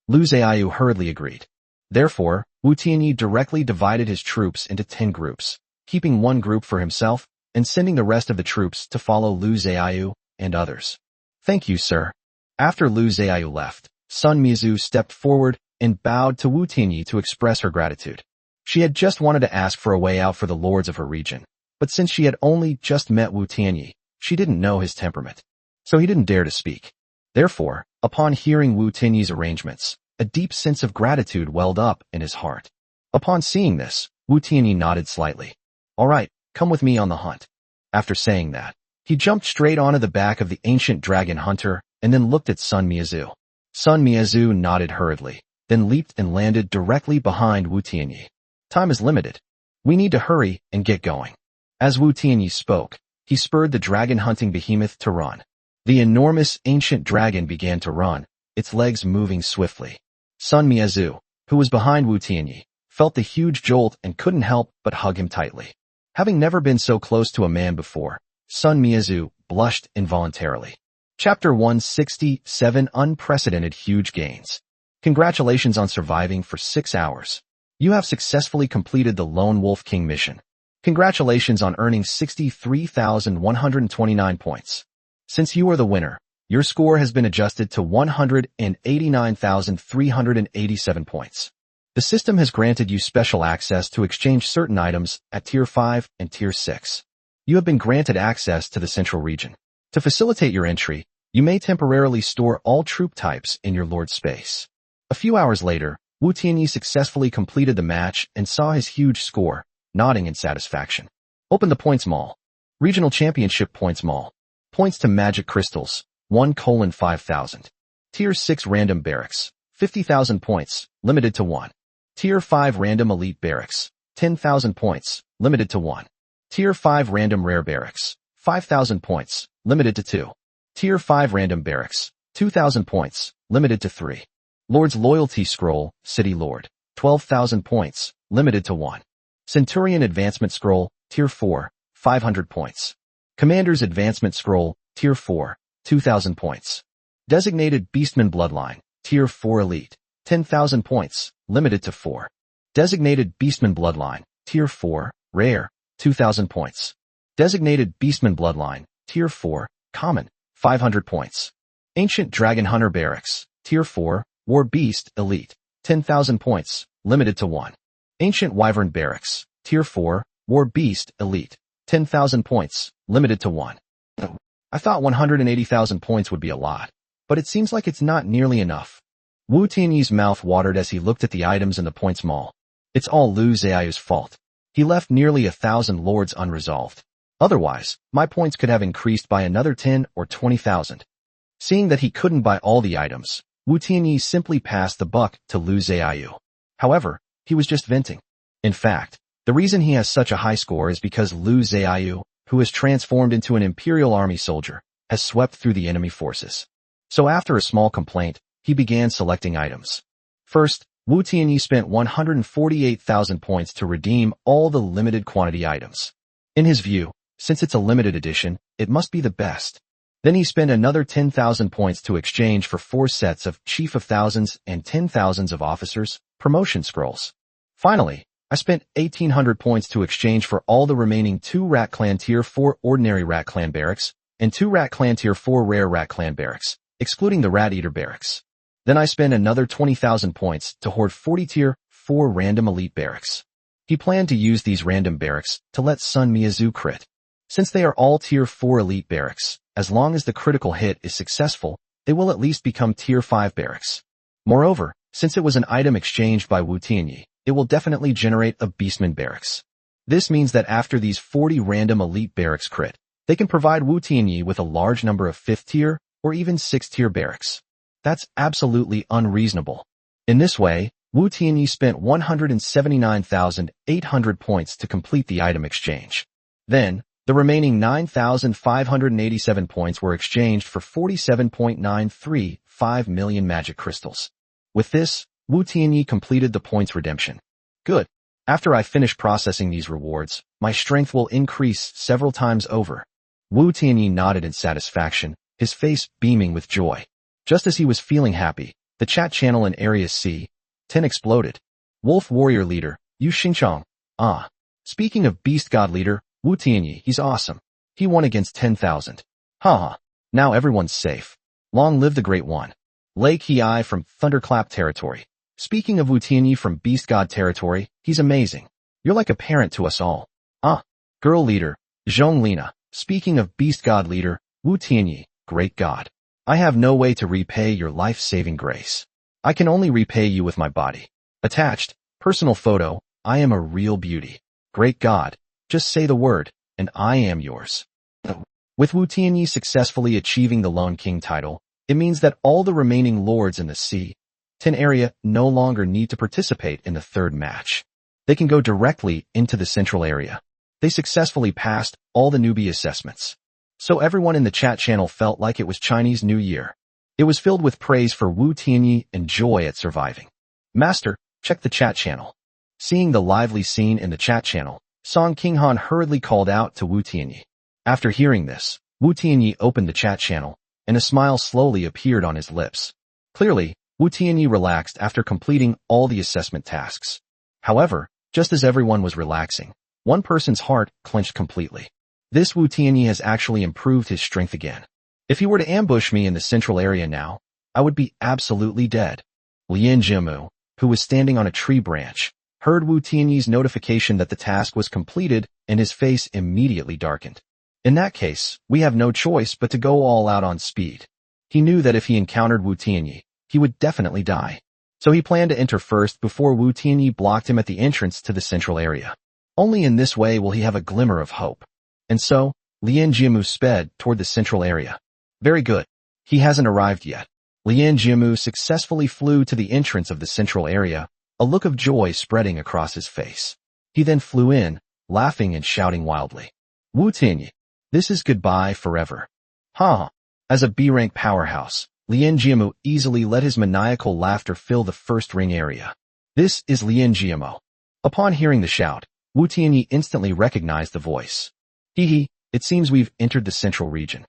Speaker 1: Lu Zaiyu hurriedly agreed. Therefore, Wu Tianyi directly divided his troops into 10 groups, keeping one group for himself and sending the rest of the troops to follow Lu Zaiyu and others. Thank you, sir. After Lu Zaiyu left, Sun Miazu stepped forward and bowed to Wu Tianyi to express her gratitude. She had just wanted to ask for a way out for the lords of her region, but since she had only just met Wu Tianyi, she didn't know his temperament, so he didn't dare to speak. Therefore, upon hearing Wu Tianyi's arrangements, a deep sense of gratitude welled up in his heart. Upon seeing this, Wu Tianyi nodded slightly. All right, come with me on the hunt. After saying that, he jumped straight onto the back of the ancient dragon hunter and then looked at Sun Miazu. Sun Miazu nodded hurriedly, then leaped and landed directly behind Wu Tianyi. Time is limited. We need to hurry and get going. As Wu Tianyi spoke, he spurred the dragon hunting behemoth to run. The enormous ancient dragon began to run, its legs moving swiftly. Sun Miazu, who was behind Wu Tianyi, felt the huge jolt and couldn't help but hug him tightly. Having never been so close to a man before, Sun Miazu blushed involuntarily. Chapter 167 Unprecedented Huge Gains. Congratulations on surviving for 6 hours. You have successfully completed the Lone Wolf King mission. Congratulations on earning 63,129 points. Since you are the winner, your score has been adjusted to 189,387 points. The system has granted you special access to exchange certain items at Tier 5 and Tier 6. You have been granted access to the Central Region. To facilitate your entry, you may temporarily store all troop types in your Lord space. A few hours later, Wu Tianyi successfully completed the match and saw his huge score, nodding in satisfaction. Open the Points Mall. Regional Championship Points Mall. Points to Magic Crystals, 1:5,000. Tier 6 Random Barracks, 50,000 points, limited to 1. Tier 5 Random Elite Barracks, 10,000 points, limited to 1. Tier 5 Random Rare Barracks, 5,000 points, limited to 2. Tier 5 Random Barracks, 2,000 points, limited to 3. Lord's Loyalty Scroll, City Lord, 12,000 points, limited to 1. Centurion Advancement Scroll, Tier 4, 500 points. Commander's Advancement Scroll, Tier 4, 2,000 points. Designated Beastman Bloodline, Tier 4 Elite, 10,000 points, limited to 4. Designated Beastman Bloodline, Tier 4, Rare, 2,000 points. Designated Beastman Bloodline, Tier 4, Common, 500 points. Ancient Dragon Hunter Barracks, Tier 4, War Beast, Elite, 10,000 points, limited to 1. Ancient Wyvern Barracks, Tier 4, War Beast, Elite, 10,000 points, limited to 1. I thought 180,000 points would be a lot, but it seems like it's not nearly enough. Wu Tianyi's mouth watered as he looked at the items in the points mall. It's all Lu Xiaoyu's fault. He left nearly 1,000 lords unresolved. Otherwise, my points could have increased by another 10 or 20,000. Seeing that he couldn't buy all the items, Wu Tianyi simply passed the buck to Lu Xiaoyu. However, he was just venting. In fact, the reason he has such a high score is because Lu Xiaoyu, who has transformed into an Imperial Army soldier, has swept through the enemy forces. So after a small complaint, he began selecting items. First, Wu Tianyi spent 148,000 points to redeem all the limited quantity items. In his view, since it's a limited edition, it must be the best. Then he spent another 10,000 points to exchange for 4 sets of Chief of Thousands and 10,000s of Officers promotion scrolls. Finally, I spent 1,800 points to exchange for all the remaining 2 Rat Clan Tier 4 Ordinary Rat Clan Barracks and 2 Rat Clan Tier 4 Rare Rat Clan Barracks, excluding the Rat Eater Barracks. Then I spent another 20,000 points to hoard 40 Tier 4 Random Elite Barracks. He planned to use these random barracks to let Sun Miyazu crit. Since they are all Tier 4 Elite Barracks, as long as the critical hit is successful, they will at least become Tier 5 Barracks. Moreover, since it was an item exchanged by Wu Tianyi, it will definitely generate a Beastman Barracks. This means that after these 40 random Elite Barracks crit, they can provide Wu Tianyi with a large number of 5th tier or even 6th tier barracks. That's absolutely unreasonable. In this way, Wu Tianyi spent 179,800 points to complete the item exchange. Then, the remaining 9,587 points were exchanged for 47.935 million magic crystals. With this, Wu Tianyi completed the points redemption. Good. After I finish processing these rewards, my strength will increase several times over. Wu Tianyi nodded in satisfaction, his face beaming with joy. Just as he was feeling happy, the chat channel in Area C-10 exploded. Wolf Warrior Leader, Yu Xingchong. Ah. Speaking of Beast God Leader, Wu Tianyi, he's awesome. He won against 10,000. Haha. Now everyone's safe. Long live the Great One. Lei Qi from Thunderclap Territory. Speaking of Wu Tianyi from Beast God Territory, he's amazing. You're like a parent to us all. Ah. Girl Leader, Zhong Lina. Speaking of Beast God Leader, Wu Tianyi, Great God. I have no way to repay your life-saving grace. I can only repay you with my body. Attached, personal photo, I am a real beauty. Great God, just say the word, and I am yours. With Wu Tianyi successfully achieving the Lone King title, it means that all the remaining lords in the C-10 area no longer need to participate in the third match. They can go directly into the central area. They successfully passed all the newbie assessments. So everyone in the chat channel felt like it was Chinese New Year. It was filled with praise for Wu Tianyi and joy at surviving. Master, check the chat channel. Seeing the lively scene in the chat channel, Song Qinghan hurriedly called out to Wu Tianyi. After hearing this, Wu Tianyi opened the chat channel, and a smile slowly appeared on his lips. Clearly, Wu Tianyi relaxed after completing all the assessment tasks. However, just as everyone was relaxing, one person's heart clenched completely. This Wu Tianyi has actually improved his strength again. If he were to ambush me in the central area now, I would be absolutely dead. Lian Jimu, who was standing on a tree branch, heard Wu Tianyi's notification that the task was completed, and his face immediately darkened. In that case, we have no choice but to go all out on speed. He knew that if he encountered Wu Tianyi, he would definitely die. So he planned to enter first before Wu Tianyi blocked him at the entrance to the central area. Only in this way will he have a glimmer of hope. And so, Lian Jimu sped toward the central area. Very good. He hasn't arrived yet. Lian Jimu successfully flew to the entrance of the central area, a look of joy spreading across his face. He then flew in, laughing and shouting wildly. Wu Tianyi, this is goodbye forever. Ha! As a B-rank powerhouse, Lian Jimu easily let his maniacal laughter fill the first ring area. This is Lian Jimu. Upon hearing the shout, Wu Tianyi instantly recognized the voice. Hee, it seems we've entered the central region.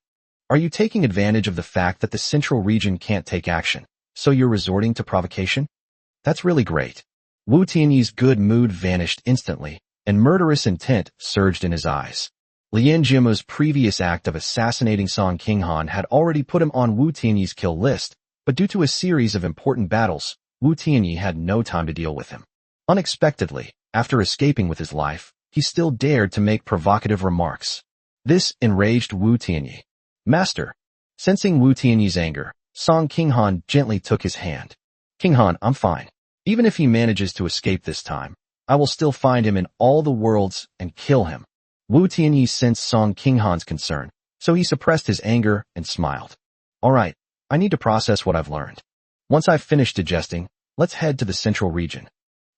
Speaker 1: Are you taking advantage of the fact that the central region can't take action, so you're resorting to provocation? That's really great. Wu Tianyi's good mood vanished instantly, and murderous intent surged in his eyes. Lien Jima's previous act of assassinating Song Qinghan had already put him on Wu Tianyi's kill list, but due to a series of important battles, Wu Tianyi had no time to deal with him. Unexpectedly, after escaping with his life, he still dared to make provocative remarks. This enraged Wu Tianyi. Master. Sensing Wu Tianyi's anger, Song Qinghan gently took his hand. Qinghan, I'm fine. Even if he manages to escape this time, I will still find him in all the worlds and kill him. Wu Tianyi sensed Song Qinghan's concern, so he suppressed his anger and smiled. All right, I need to process what I've learned. Once I've finished digesting, let's head to the central region.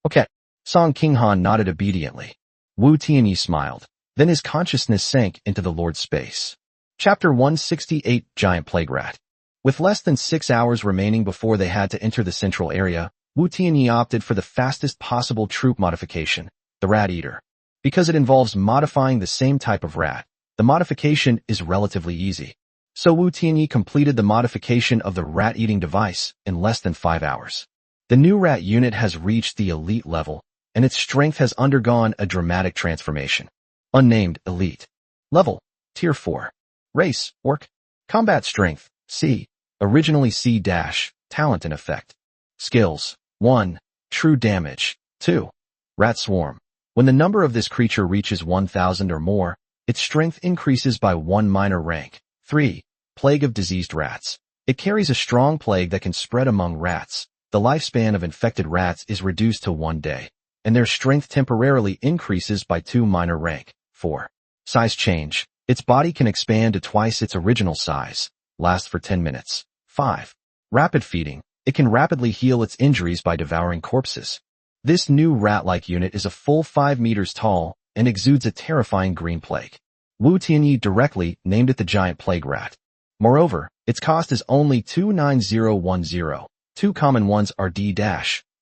Speaker 1: Okay. Song Qinghan nodded obediently. Wu Tianyi smiled. Then his consciousness sank into the Lord's space. Chapter 168, Giant Plague Rat. With less than 6 hours remaining before they had to enter the central area, Wu Tianyi opted for the fastest possible troop modification, the Rat Eater. Because it involves modifying the same type of rat, the modification is relatively easy. So Wu Tianyi completed the modification of the rat-eating device in less than 5 hours. The new rat unit has reached the elite level, and its strength has undergone a dramatic transformation. Unnamed Elite. Level, Tier 4. Race, Orc. Combat Strength, C. Originally C-, Talent and Effect. Skills, 1. True Damage, 2. Rat Swarm. When the number of this creature reaches 1,000 or more, its strength increases by 1 minor rank. 3. Plague of Diseased Rats. It carries a strong plague that can spread among rats. The lifespan of infected rats is reduced to 1 day, and their strength temporarily increases by 2 minor rank. 4. Size Change. Its body can expand to twice its original size. Lasts for 10 minutes. 5. Rapid Feeding. It can rapidly heal its injuries by devouring corpses. This new rat-like unit is a full 5 meters tall and exudes a terrifying green plague. Wu Tianyi directly named it the Giant Plague Rat. Moreover, its cost is only 29010. 2 common ones are D-,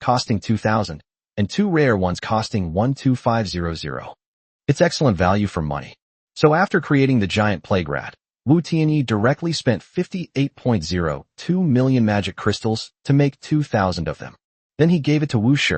Speaker 1: costing 2,000, and 2 rare ones costing 12500. It's excellent value for money. So after creating the Giant Plague Rat, Wu Tianyi directly spent 58.02 million magic crystals to make 2,000 of them. Then he gave it to Wu Shi.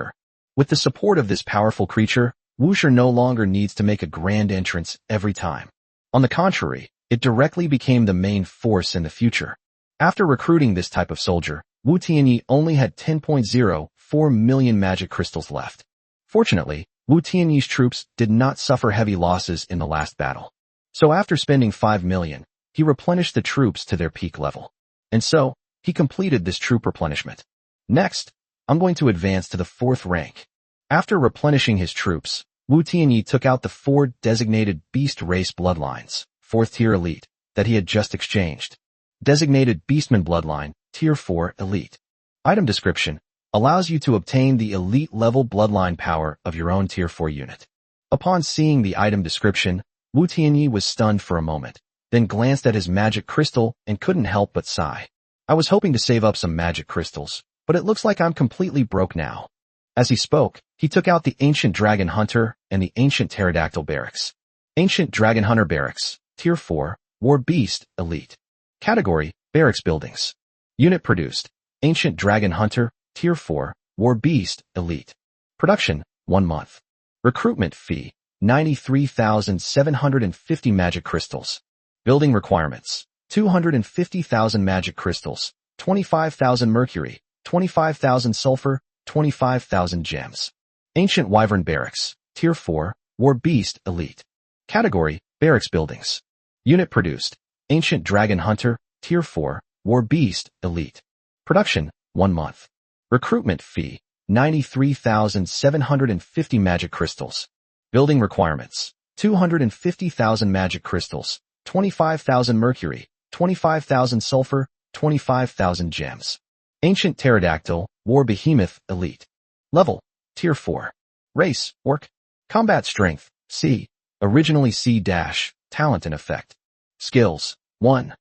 Speaker 1: With the support of this powerful creature, Wu Shi no longer needs to make a grand entrance every time. On the contrary, it directly became the main force in the future. After recruiting this type of soldier, Wu Tianyi only had 10.04 million magic crystals left. Fortunately, Wu Tianyi's troops did not suffer heavy losses in the last battle. So after spending 5 million, he replenished the troops to their peak level. And so, he completed this troop replenishment. Next, I'm going to advance to the 4th rank. After replenishing his troops, Wu Tianyi took out the 4 designated beast race bloodlines, 4th tier elite, that he had just exchanged. Designated Beastman bloodline, Tier 4 elite. Item description allows you to obtain the elite level bloodline power of your own Tier 4 unit. Upon seeing the item description, Wu Tianyi was stunned for a moment, then glanced at his magic crystal and couldn't help but sigh. I was hoping to save up some magic crystals, but it looks like I'm completely broke now. As he spoke, he took out the Ancient Dragon Hunter and the Ancient Pterodactyl Barracks. Ancient Dragon Hunter Barracks, Tier 4, War Beast, Elite. Category, Barracks Buildings. Unit produced, Ancient Dragon Hunter, Tier 4, War Beast, Elite. Production, 1 month. Recruitment fee, 93,750 magic crystals. Building requirements, 250,000 magic crystals, 25,000 mercury, 25,000 sulfur, 25,000 gems. Ancient Wyvern Barracks, Tier 4, War Beast, Elite. Category, Barracks Buildings. Unit produced, Ancient Dragon Hunter, Tier 4, War Beast, Elite. Production, 1 month. Recruitment fee, 93,750 magic crystals. Building requirements, 250,000 magic crystals, 25,000 mercury, 25,000 sulfur, 25,000 gems. Ancient Pterodactyl, War Behemoth, Elite. Level, Tier 4. Race, Orc. Combat Strength, C. Originally C-, Talent and Effect. Skills, 1.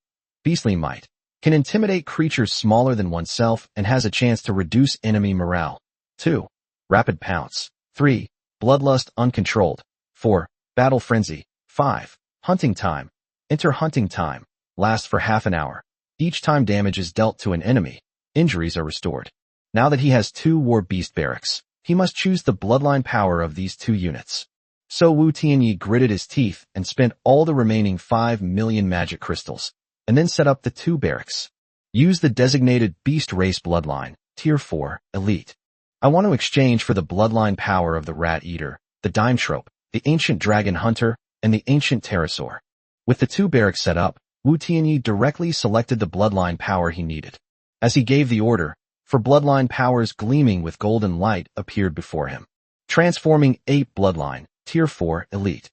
Speaker 1: Beastly Might. Can intimidate creatures smaller than oneself and has a chance to reduce enemy morale. 2. Rapid Pounce. 3. Bloodlust Uncontrolled. 4. Battle Frenzy. 5. Hunting Time. Enter Hunting Time. Lasts for half an hour. Each time damage is dealt to an enemy, injuries are restored. Now that he has 2 War Beast Barracks, he must choose the bloodline power of these 2 units. So Wu Tianyi gritted his teeth and spent all the remaining 5 million magic crystals, and then set up the 2 barracks. Use the designated Beast Race Bloodline, Tier 4, Elite. I want to exchange for the bloodline power of the Rat Eater, the Daimtrope, the Ancient Dragon Hunter, and the Ancient Pterosaur. With the 2 barracks set up, Wu Tianyi directly selected the bloodline power he needed. As he gave the order, for bloodline powers gleaming with golden light appeared before him. Transforming Ape Bloodline, Tier 4, Elite.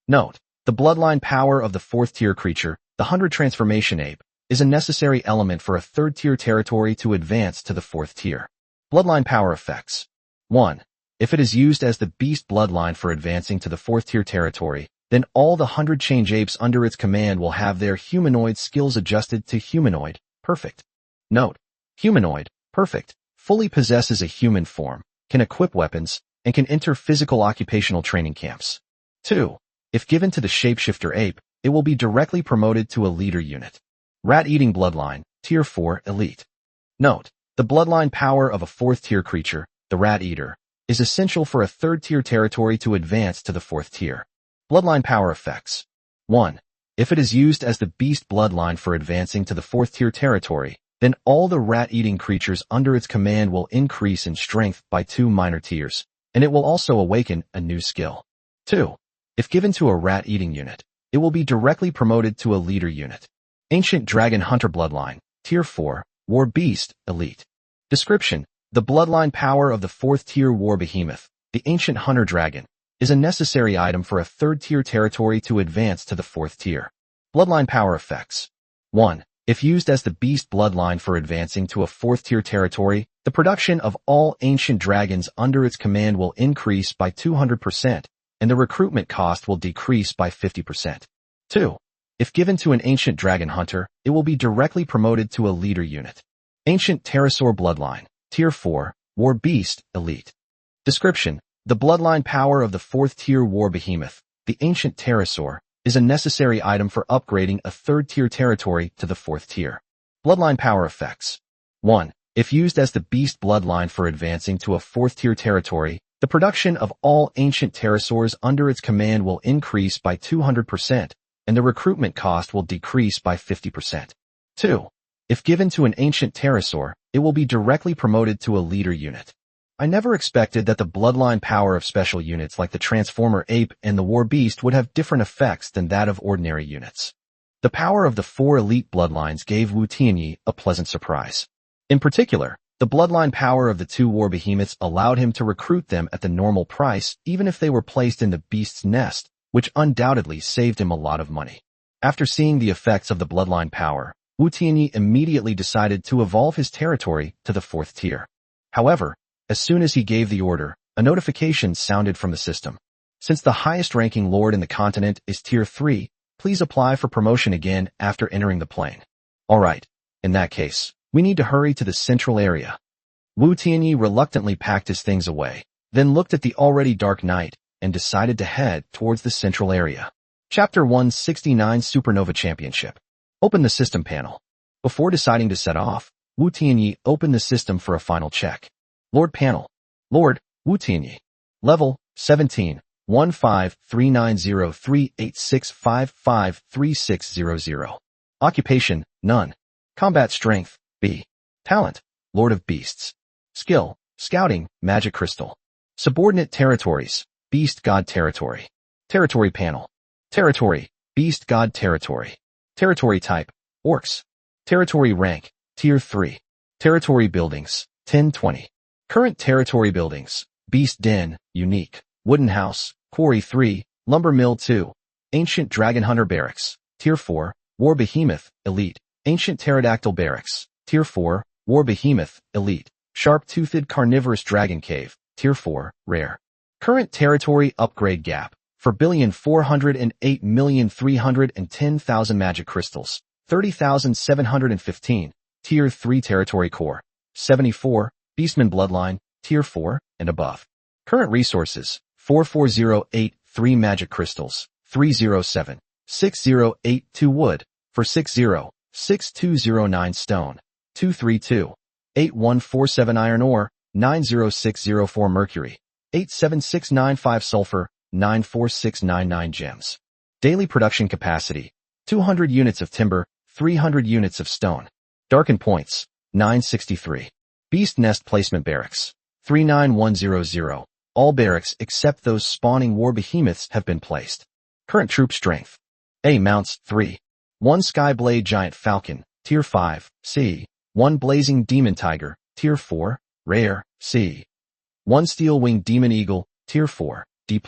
Speaker 1: Note, the bloodline power of the 4th tier creature, the 100 Transformation Ape, is a necessary element for a 3rd tier territory to advance to the 4th tier. Bloodline power effects. 1. If it is used as the beast bloodline for advancing to the 4th tier territory, then all the 100 change apes under its command will have their humanoid skills adjusted to humanoid, perfect. Note, humanoid, perfect, fully possesses a human form, can equip weapons, and can enter physical occupational training camps. 2. If given to the shapeshifter ape, it will be directly promoted to a leader unit. Rat-eating bloodline, Tier 4, Elite. Note, the bloodline power of a 4th tier creature, the Rat Eater, is essential for a 3rd tier territory to advance to the 4th tier. Bloodline power effects. 1. If it is used as the beast bloodline for advancing to the 4th tier territory, then all the rat-eating creatures under its command will increase in strength by 2 minor tiers, and it will also awaken a new skill. 2. If given to a rat-eating unit, it will be directly promoted to a leader unit. Ancient Dragon Hunter Bloodline, Tier 4, War Beast, Elite. Description: the bloodline power of the 4th tier War Behemoth, the Ancient Hunter Dragon, is a necessary item for a 3rd tier territory to advance to the 4th tier. Bloodline power effects. 1. If used as the beast bloodline for advancing to a 4th tier territory, the production of all ancient dragons under its command will increase by 200%, and the recruitment cost will decrease by 50%. 2. If given to an ancient dragon hunter, it will be directly promoted to a leader unit. Ancient Pterosaur Bloodline, Tier 4, War Beast, Elite. Description: the bloodline power of the 4th tier War Behemoth, the Ancient Pterosaur, is a necessary item for upgrading a 3rd tier territory to the 4th tier. Bloodline power effects. 1. If used as the beast bloodline for advancing to a 4th tier territory, the production of all ancient pterosaurs under its command will increase by 200%, and the recruitment cost will decrease by 50%. 2. If given to an ancient pterosaur, it will be directly promoted to a leader unit. I never expected that the bloodline power of special units like the Transformer Ape and the War Beast would have different effects than that of ordinary units. The power of the 4 elite bloodlines gave Wu Tianyi a pleasant surprise. In particular, the bloodline power of the 2 War Behemoths allowed him to recruit them at the normal price even if they were placed in the beast's nest, which undoubtedly saved him a lot of money. After seeing the effects of the bloodline power, Wu Tianyi immediately decided to evolve his territory to the 4th tier. However, as soon as he gave the order, a notification sounded from the system. Since the highest-ranking lord in the continent is Tier 3, please apply for promotion again after entering the plane. Alright, in that case, we need to hurry to the central area. Wu Tianyi reluctantly packed his things away, then looked at the already dark night, and decided to head towards the central area. Chapter 169 Supernova Championship. Open the system panel. Before deciding to set off, Wu Tianyi opened the system for a final check. Lord Panel. Lord, Wu Tianyi. Level, 17, 15390386553600. Occupation, none. Combat Strength, B. Talent, Lord of Beasts. Skill, Scouting, Magic Crystal. Subordinate Territories, Beast God Territory. Territory Panel. Territory, Beast God Territory. Territory Type, Orcs. Territory Rank, Tier 3. Territory Buildings, 1020. Current territory buildings: Beast Den, Unique, Wooden House, Quarry 3, Lumber Mill 2, Ancient Dragon Hunter Barracks, Tier 4, War Behemoth, Elite, Ancient Pterodactyl Barracks, Tier 4, War Behemoth, Elite, Sharp-Toothed Carnivorous Dragon Cave, Tier 4, Rare. Current territory upgrade gap: 4,408,310,000 magic crystals, 30,715, Tier 3 territory core, 74, Beastman Bloodline, Tier 4, and above. Current resources: 44083 magic crystals, 307, 6082 wood, 460, 6209 stone, 232, 8147 iron ore, 90604 mercury, 87695 sulfur, 94699 gems. Daily production capacity, 200 units of timber, 300 units of stone. Darkened points, 963. Beast nest placement barracks, 39100. All barracks except those spawning war behemoths have been placed. Current troop strength. A. Mounts, 3. 1 Skyblade Giant Falcon, Tier 5, C. 1 Blazing Demon Tiger, Tier 4, Rare, C. 1 Steel Winged Demon Eagle, Tier 4, D+.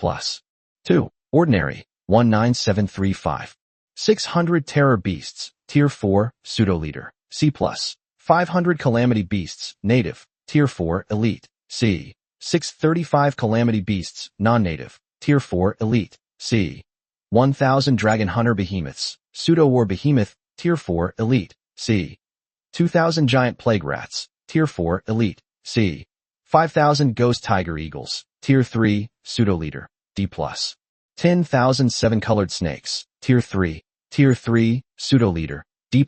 Speaker 1: 2. Ordinary, 19735. 600 Terror Beasts, Tier 4, Pseudo Leader, C+. 500 Calamity Beasts, Native, Tier 4, Elite, C. 635 Calamity Beasts, Non-Native, Tier 4, Elite, C. 1000 Dragon Hunter Behemoths, Pseudo War Behemoth, Tier 4, Elite, C. 2000 Giant Plague Rats, Tier 4, Elite, C. 5000 Ghost Tiger Eagles, Tier 3, Pseudo Leader, D+. 10,000 Seven-Colored Snakes, Tier 3, Pseudo Leader, D+.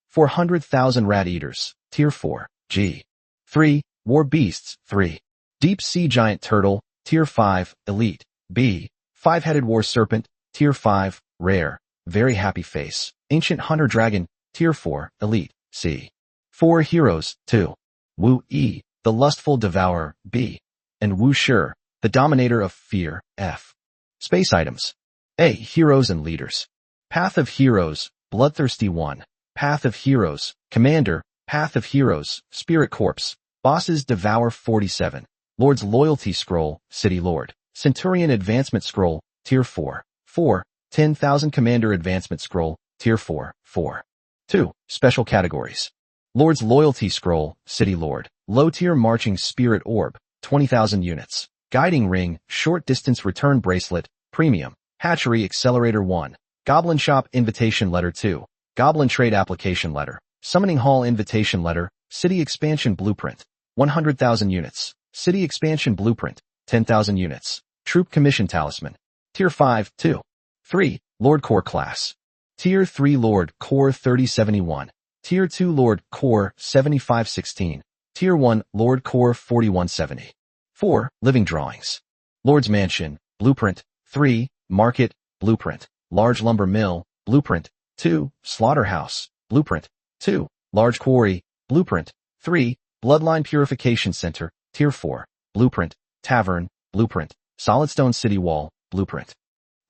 Speaker 1: 400,000 Rat Eaters, Tier 4, G. 3. War Beasts, 3. Deep Sea Giant Turtle, Tier 5, Elite, B. 5-Headed War Serpent, Tier 5, Rare, Very Happy Face, Ancient Hunter Dragon, Tier 4, Elite, C. 4 Heroes, 2. Wu E, the Lustful Devourer, B. And Wu Shi, the Dominator of Fear, F. Space items. A. Heroes and Leaders. Path of Heroes, Bloodthirsty 1. Path of Heroes, Commander, Path of Heroes, Spirit Corpse, Bosses Devour 47. Lord's Loyalty Scroll, City Lord. Centurion Advancement Scroll, Tier 4. 4. 10,000 Commander Advancement Scroll, Tier 4. 4. 2. Special Categories. Lord's Loyalty Scroll, City Lord. Low-Tier Marching Spirit Orb, 20,000 units. Guiding Ring, Short Distance Return Bracelet, Premium. Hatchery Accelerator 1. Goblin Shop Invitation Letter 2. Goblin Trade Application Letter. Summoning Hall Invitation Letter, City Expansion Blueprint, 100,000 units. City Expansion Blueprint, 10,000 units. Troop Commission Talisman. Tier 5, 2. 3. Lord Core Class. Tier 3 Lord Core 3071. Tier 2 Lord Core 7516. Tier 1 Lord Core 4170. 4. Living Drawings. Lord's Mansion, Blueprint, 3. Market, Blueprint. Large Lumber Mill, Blueprint, 2. Slaughterhouse, Blueprint, 2. Large Quarry, Blueprint, 3. Bloodline Purification Center, Tier 4. Blueprint. Tavern, Blueprint. Solidstone City Wall, Blueprint.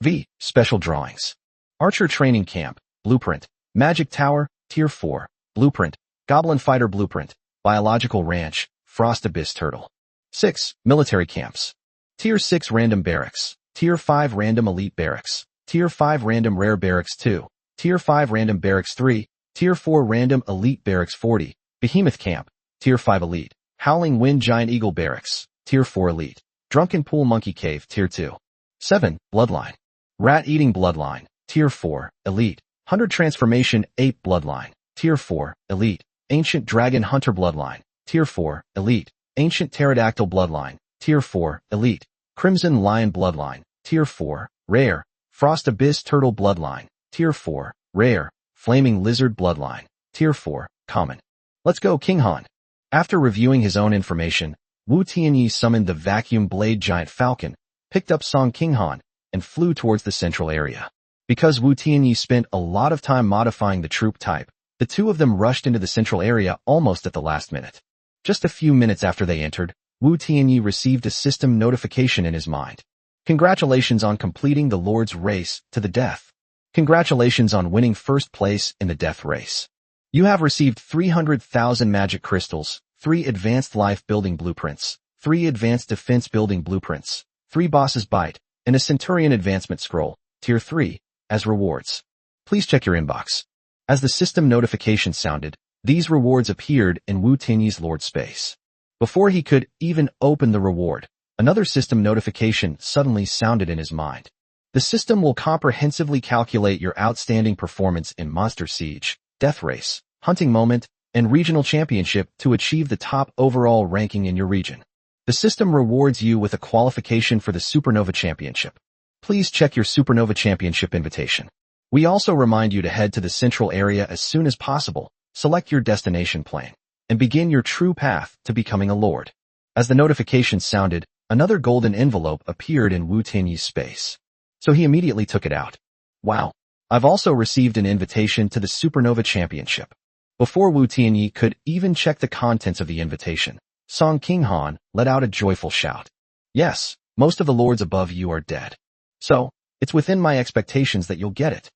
Speaker 1: V. Special Drawings. Archer Training Camp, Blueprint. Magic Tower, Tier 4. Blueprint. Goblin Fighter Blueprint. Biological Ranch, Frost Abyss Turtle. 6. Military Camps. Tier 6 Random Barracks. Tier 5 Random Elite Barracks. Tier 5 Random Rare Barracks 2. Tier 5 Random Barracks 3. Tier 4 Random Elite Barracks 40. Behemoth Camp. Tier 5 Elite. Howling Wind Giant Eagle Barracks. Tier 4 Elite. Drunken Pool Monkey Cave, Tier 2. 7. Bloodline. Rat Eating Bloodline, Tier 4, Elite. Hunter Transformation Ape Bloodline, Tier 4, Elite. Ancient Dragon Hunter Bloodline, Tier 4, Elite. Ancient Pterodactyl Bloodline, Tier 4, Elite. Crimson Lion Bloodline, Tier 4, Rare. Frost Abyss Turtle Bloodline, Tier 4, Rare. Flaming Lizard Bloodline, Tier 4, Common. Let's go, King Han. After reviewing his own information, Wu Tianyi summoned the Vacuum Blade Giant Falcon, picked up Song King Han, and flew towards the central area. Because Wu Tianyi spent a lot of time modifying the troop type, the two of them rushed into the central area almost at the last minute. Just a few minutes after they entered, Wu Tianyi received a system notification in his mind. Congratulations on completing the Lord's Race to the death. Congratulations on winning first place in the death race. You have received 300,000 magic crystals, 3 advanced life building blueprints, 3 advanced defense building blueprints, 3 bosses bite, and a Centurion Advancement Scroll, Tier 3, as rewards. Please check your inbox. As the system notification sounded, these rewards appeared in Wu Tianyi's Lord space. Before he could even open the reward, another system notification suddenly sounded in his mind. The system will comprehensively calculate your outstanding performance in Monster Siege, Death Race, Hunting Moment, and Regional Championship to achieve the top overall ranking in your region. The system rewards you with a qualification for the Supernova Championship. Please check your Supernova Championship invitation. We also remind you to head to the central area as soon as possible, select your destination plane, and begin your true path to becoming a lord. As the notification sounded, Another golden envelope appeared in Wu Tianyi's space. So he immediately took it out. Wow. I've also received an invitation to the Supernova Championship. Before Wu Tianyi could even check the contents of the invitation, Song Qinghan let out a joyful shout. Yes, most of the lords above you are dead. So, it's within my expectations that you'll get it.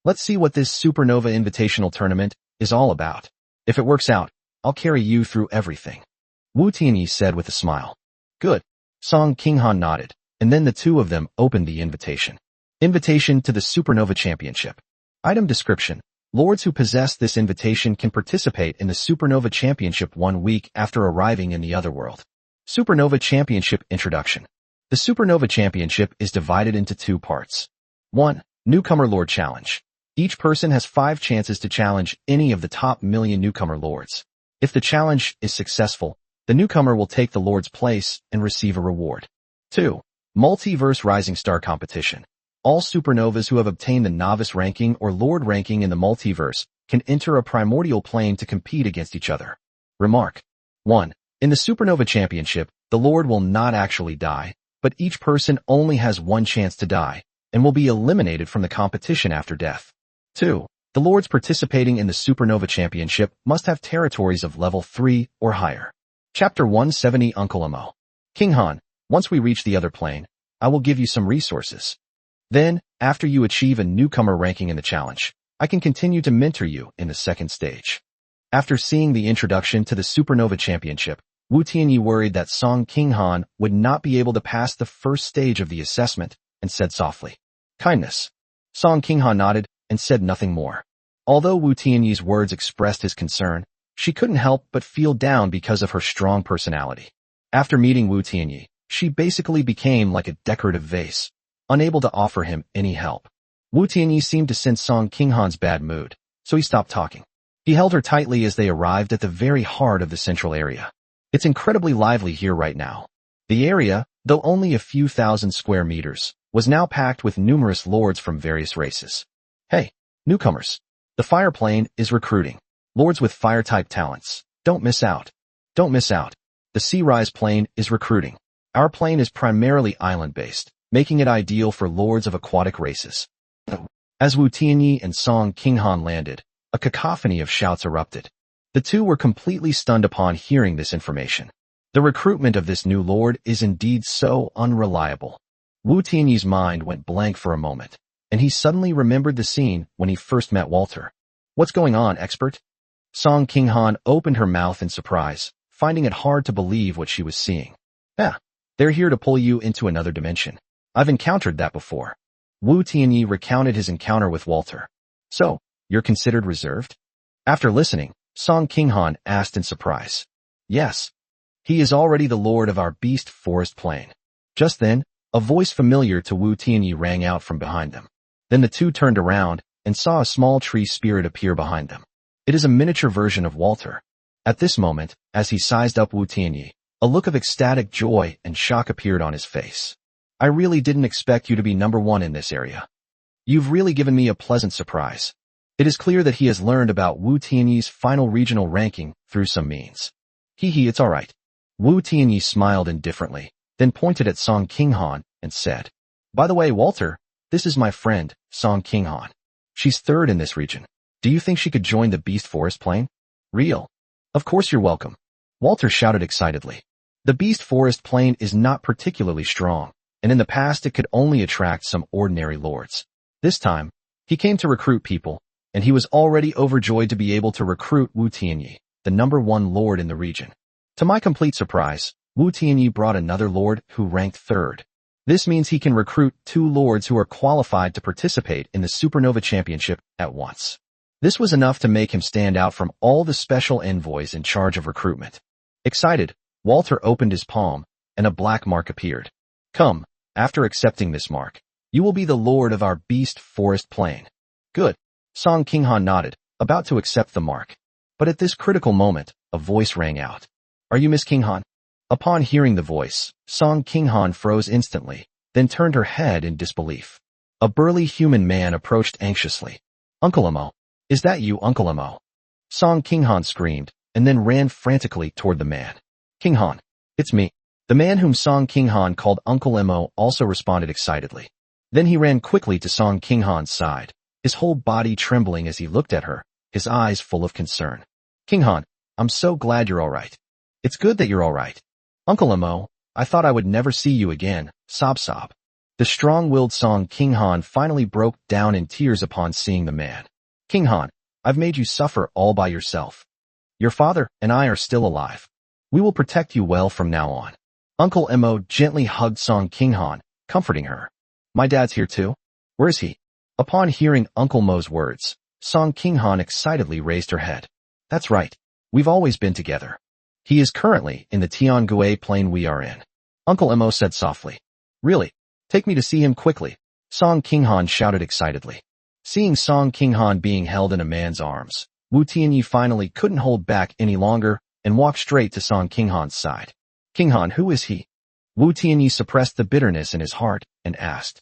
Speaker 1: Let's see what this Supernova Invitational Tournament is all about. If it works out, I'll carry you through everything. Wu Tianyi said with a smile. Good. Song Qinghan nodded, and then the two of them opened the invitation. Invitation to the Supernova Championship. Item description. Lords who possess this invitation can participate in the Supernova Championship 1 week after arriving in the Otherworld. Supernova Championship Introduction. The Supernova Championship is divided into 2 parts. 1. Newcomer Lord Challenge. Each person has 5 chances to challenge any of the top million newcomer lords. If the challenge is successful, the newcomer will take the lord's place and receive a reward. 2. Multiverse Rising Star Competition. All supernovas who have obtained the novice ranking or lord ranking in the multiverse can enter a primordial plane to compete against each other. Remark. 1. In the Supernova Championship, the lord will not actually die, but each person only has 1 chance to die, and will be eliminated from the competition after death. 2. The lords participating in the Supernova Championship must have territories of level 3 or higher. Chapter 170 Uncle Amo. Qinghan, once we reach the other plane, I will give you some resources. Then, after you achieve a newcomer ranking in the challenge, I can continue to mentor you in the 2nd stage. After seeing the introduction to the Supernova Championship, Wu Tianyi worried that Song Qinghan would not be able to pass the 1st stage of the assessment, and said softly, Kindness. Song Qinghan nodded and said nothing more. Although Wu Tianyi's words expressed his concern, she couldn't help but feel down because of her strong personality. After meeting Wu Tianyi, she basically became like a decorative vase, unable to offer him any help. Wu Tianyi seemed to sense Song Qinghan's bad mood, so he stopped talking. He held her tightly as they arrived at the very heart of the central area. It's incredibly lively here right now. The area, though only a few thousand square meters, was now packed with numerous lords from various races. Hey, newcomers. The fire plane is recruiting. Lords with fire-type talents. Don't miss out. Don't miss out. The Sea Rise plane is recruiting. Our plane is primarily island-based, making it ideal for lords of aquatic races. As Wu Tianyi and Song Qinghan landed, a cacophony of shouts erupted. The two were completely stunned upon hearing this information. The recruitment of this new lord is indeed so unreliable. Wu Tianyi's mind went blank for a moment, and he suddenly remembered the scene when he first met Walter. What's going on, expert? Song Qinghan opened her mouth in surprise, finding it hard to believe what she was seeing. They're here to pull you into another dimension. I've encountered that before. Wu Tianyi recounted his encounter with Walter. So, you're considered reserved? After listening, Song Qinghan asked in surprise. Yes. He is already the lord of our beast forest plane. Just then, a voice familiar to Wu Tianyi rang out from behind them. Then the two turned around and saw a small tree spirit appear behind them. It is a miniature version of Walter. At this moment, as he sized up Wu Tianyi, a look of ecstatic joy and shock appeared on his face. I really didn't expect you to be number 1 in this area. You've really given me a pleasant surprise. It is clear that he has learned about Wu Tianyi's final regional ranking through some means. It's alright. Wu Tianyi smiled indifferently, then pointed at Song Qinghan and said, By the way, Walter, this is my friend, Song Qinghan. She's 3rd in this region. Do you think she could join the beast forest plane? Real. Of course you're welcome. Walter shouted excitedly. The beast forest plane is not particularly strong, and in the past it could only attract some ordinary lords. This time, he came to recruit people, and he was already overjoyed to be able to recruit Wu Tianyi, the number 1 lord in the region. To my complete surprise, Wu Tianyi brought another lord who ranked 3rd. This means he can recruit 2 lords who are qualified to participate in the Supernova Championship at once. This was enough to make him stand out from all the special envoys in charge of recruitment. Excited, Walter opened his palm, and a black mark appeared. Come, after accepting this mark, you will be the lord of our beast forest plane. Good. Song Qinghan nodded, about to accept the mark. But at this critical moment, a voice rang out. Are you Miss Qinghan? Upon hearing the voice, Song Qinghan froze instantly, then turned her head in disbelief. A burly human man approached anxiously. Uncle Amo. Is that you, Uncle Amo? Song Qinghan screamed, and then ran frantically toward the man. Qinghan. It's me. The man whom Song Kinghan called Uncle Mo also responded excitedly. Then he ran quickly to Song Kinghan's side, his whole body trembling as he looked at her, his eyes full of concern. Kinghan, I'm so glad you're all right. It's good that you're all right. Uncle Mo, I thought I would never see you again, sob. The strong-willed Song Kinghan finally broke down in tears upon seeing the man. Kinghan, I've made you suffer all by yourself. Your father and I are still alive. We will protect you well from now on. Uncle Mo gently hugged Song Kinghan, comforting her. My dad's here too? Where is he? Upon hearing Uncle Mo's words, Song Kinghan excitedly raised her head. That's right. We've always been together. He is currently in the Tiangue plain we are in. Uncle Mo said softly. Really? Take me to see him quickly. Song Kinghan shouted excitedly. Seeing Song Kinghan being held in a man's arms, Wu Tianyi finally couldn't hold back any longer and walked straight to Song Kinghan's side. Kinghan, who is he? Wu Tianyi suppressed the bitterness in his heart and asked.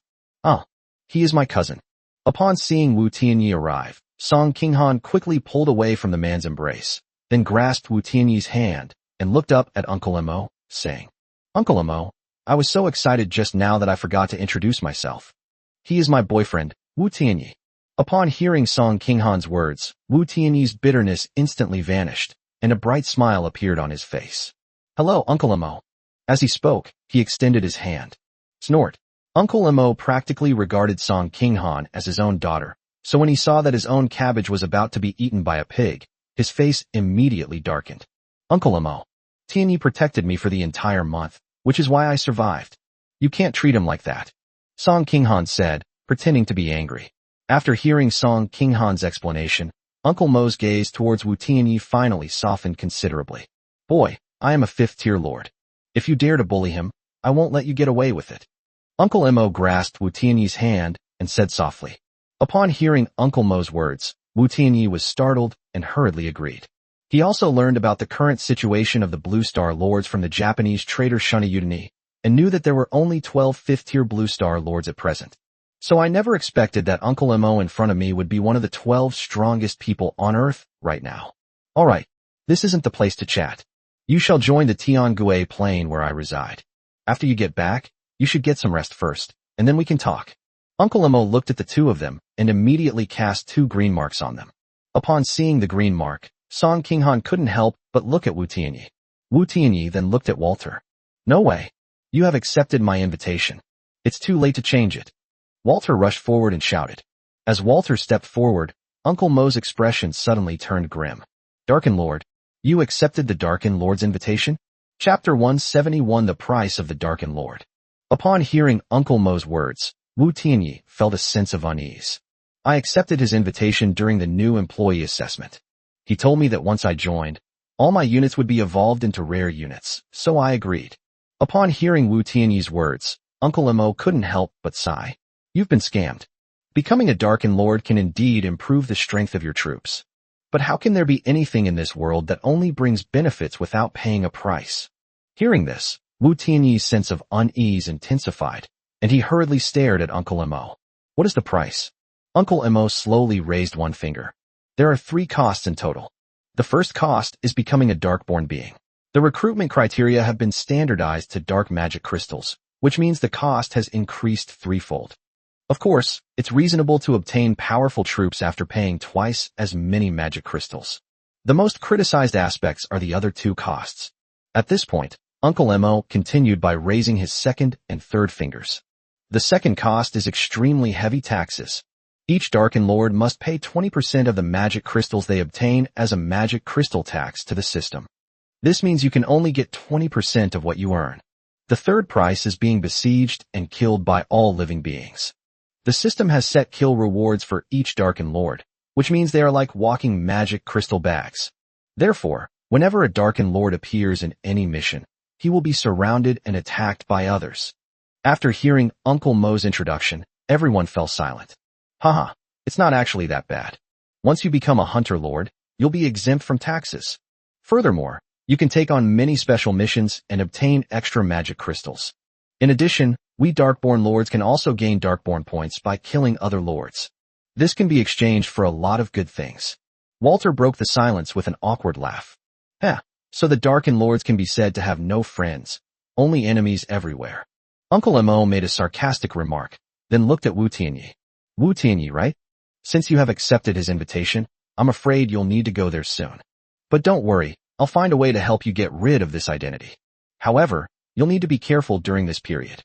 Speaker 1: He is my cousin. Upon seeing Wu Tianyi arrive, Song Kinghan quickly pulled away from the man's embrace, then grasped Wu Tianyi's hand and looked up at Uncle Mo, saying, Uncle Mo, I was so excited just now that I forgot to introduce myself. He is my boyfriend, Wu Tianyi. Upon hearing Song Kinghan's words, Wu Tianyi's bitterness instantly vanished, and a bright smile appeared on his face. Hello, Uncle Mo. As he spoke, he extended his hand. Snort. Uncle Mo practically regarded Song Kinghan as his own daughter, so when he saw that his own cabbage was about to be eaten by a pig, his face immediately darkened. Uncle Mo, Tianyi protected me for the entire month, which is why I survived. You can't treat him like that. Song Kinghan said, pretending to be angry. After hearing Song Kinghan's explanation, Uncle Mo's gaze towards Wu Tianyi finally softened considerably. Boy, I am a fifth-tier lord. If you dare to bully him, I won't let you get away with it. Uncle Mo grasped Wu Tianyi's hand and said softly. Upon hearing Uncle Mo's words, Wu Tianyi was startled and hurriedly agreed. He also learned about the current situation of the Blue Star Lords from the Japanese trader Shunna Udani, and knew that there were only 12 fifth-tier Blue Star Lords at present. So I never expected that Uncle Mo in front of me would be one of the 12 strongest people on Earth right now. Alright, this isn't the place to chat. You shall join the Tiangue plain where I reside. After you get back, you should get some rest first, and then we can talk. Uncle Mo looked at the two of them and immediately cast 2 green marks on them. Upon seeing the green mark, Song Kinghan couldn't help but look at Wu Tianyi. Wu Tianyi then looked at Walter. No way. You have accepted my invitation. It's too late to change it. Walter rushed forward and shouted. As Walter stepped forward, Uncle Mo's expression suddenly turned grim. Darken Lord, you accepted the Darken Lord's invitation? Chapter 171 The Price of the Darken Lord. Upon hearing Uncle Mo's words, Wu Tianyi felt a sense of unease. I accepted his invitation during the new employee assessment. He told me that once I joined, all my units would be evolved into rare units, so I agreed. Upon hearing Wu Tianyi's words, Uncle Mo couldn't help but sigh. You've been scammed. Becoming a Darken Lord can indeed improve the strength of your troops. But how can there be anything in this world that only brings benefits without paying a price? Hearing this, Wu Tianyi's sense of unease intensified, and he hurriedly stared at Uncle Mo. What is the price? Uncle Mo slowly raised one finger. There are 3 costs in total. The first cost is becoming a Darkborn being. The recruitment criteria have been standardized to dark magic crystals, which means the cost has increased 3-fold. Of course, it's reasonable to obtain powerful troops after paying twice as many magic crystals. The most criticized aspects are the other 2 costs. At this point, Uncle Mo continued by raising his second and third fingers. The second cost is extremely heavy taxes. Each Darken Lord must pay 20% of the magic crystals they obtain as a magic crystal tax to the system. This means you can only get 20% of what you earn. The third price is being besieged and killed by all living beings. The system has set kill rewards for each Darken Lord, which means they are like walking magic crystal bags. Therefore, whenever a Darken Lord appears in any mission, he will be surrounded and attacked by others. After hearing Uncle Mo's introduction, everyone fell silent. Haha, it's not actually that bad. Once you become a Hunter Lord, you'll be exempt from taxes. Furthermore, you can take on many special missions and obtain extra magic crystals. In addition, we Darkborn Lords can also gain Darkborn points by killing other Lords. This can be exchanged for a lot of good things. Walter broke the silence with an awkward laugh. So the Darken Lords can be said to have no friends. only enemies everywhere. Uncle Mo made a sarcastic remark, then looked at Wu Tianyi. Wu Tianyi, right? Since you have accepted his invitation, I'm afraid you'll need to go there soon. But don't worry, I'll find a way to help you get rid of this identity. However, you'll need to be careful during this period.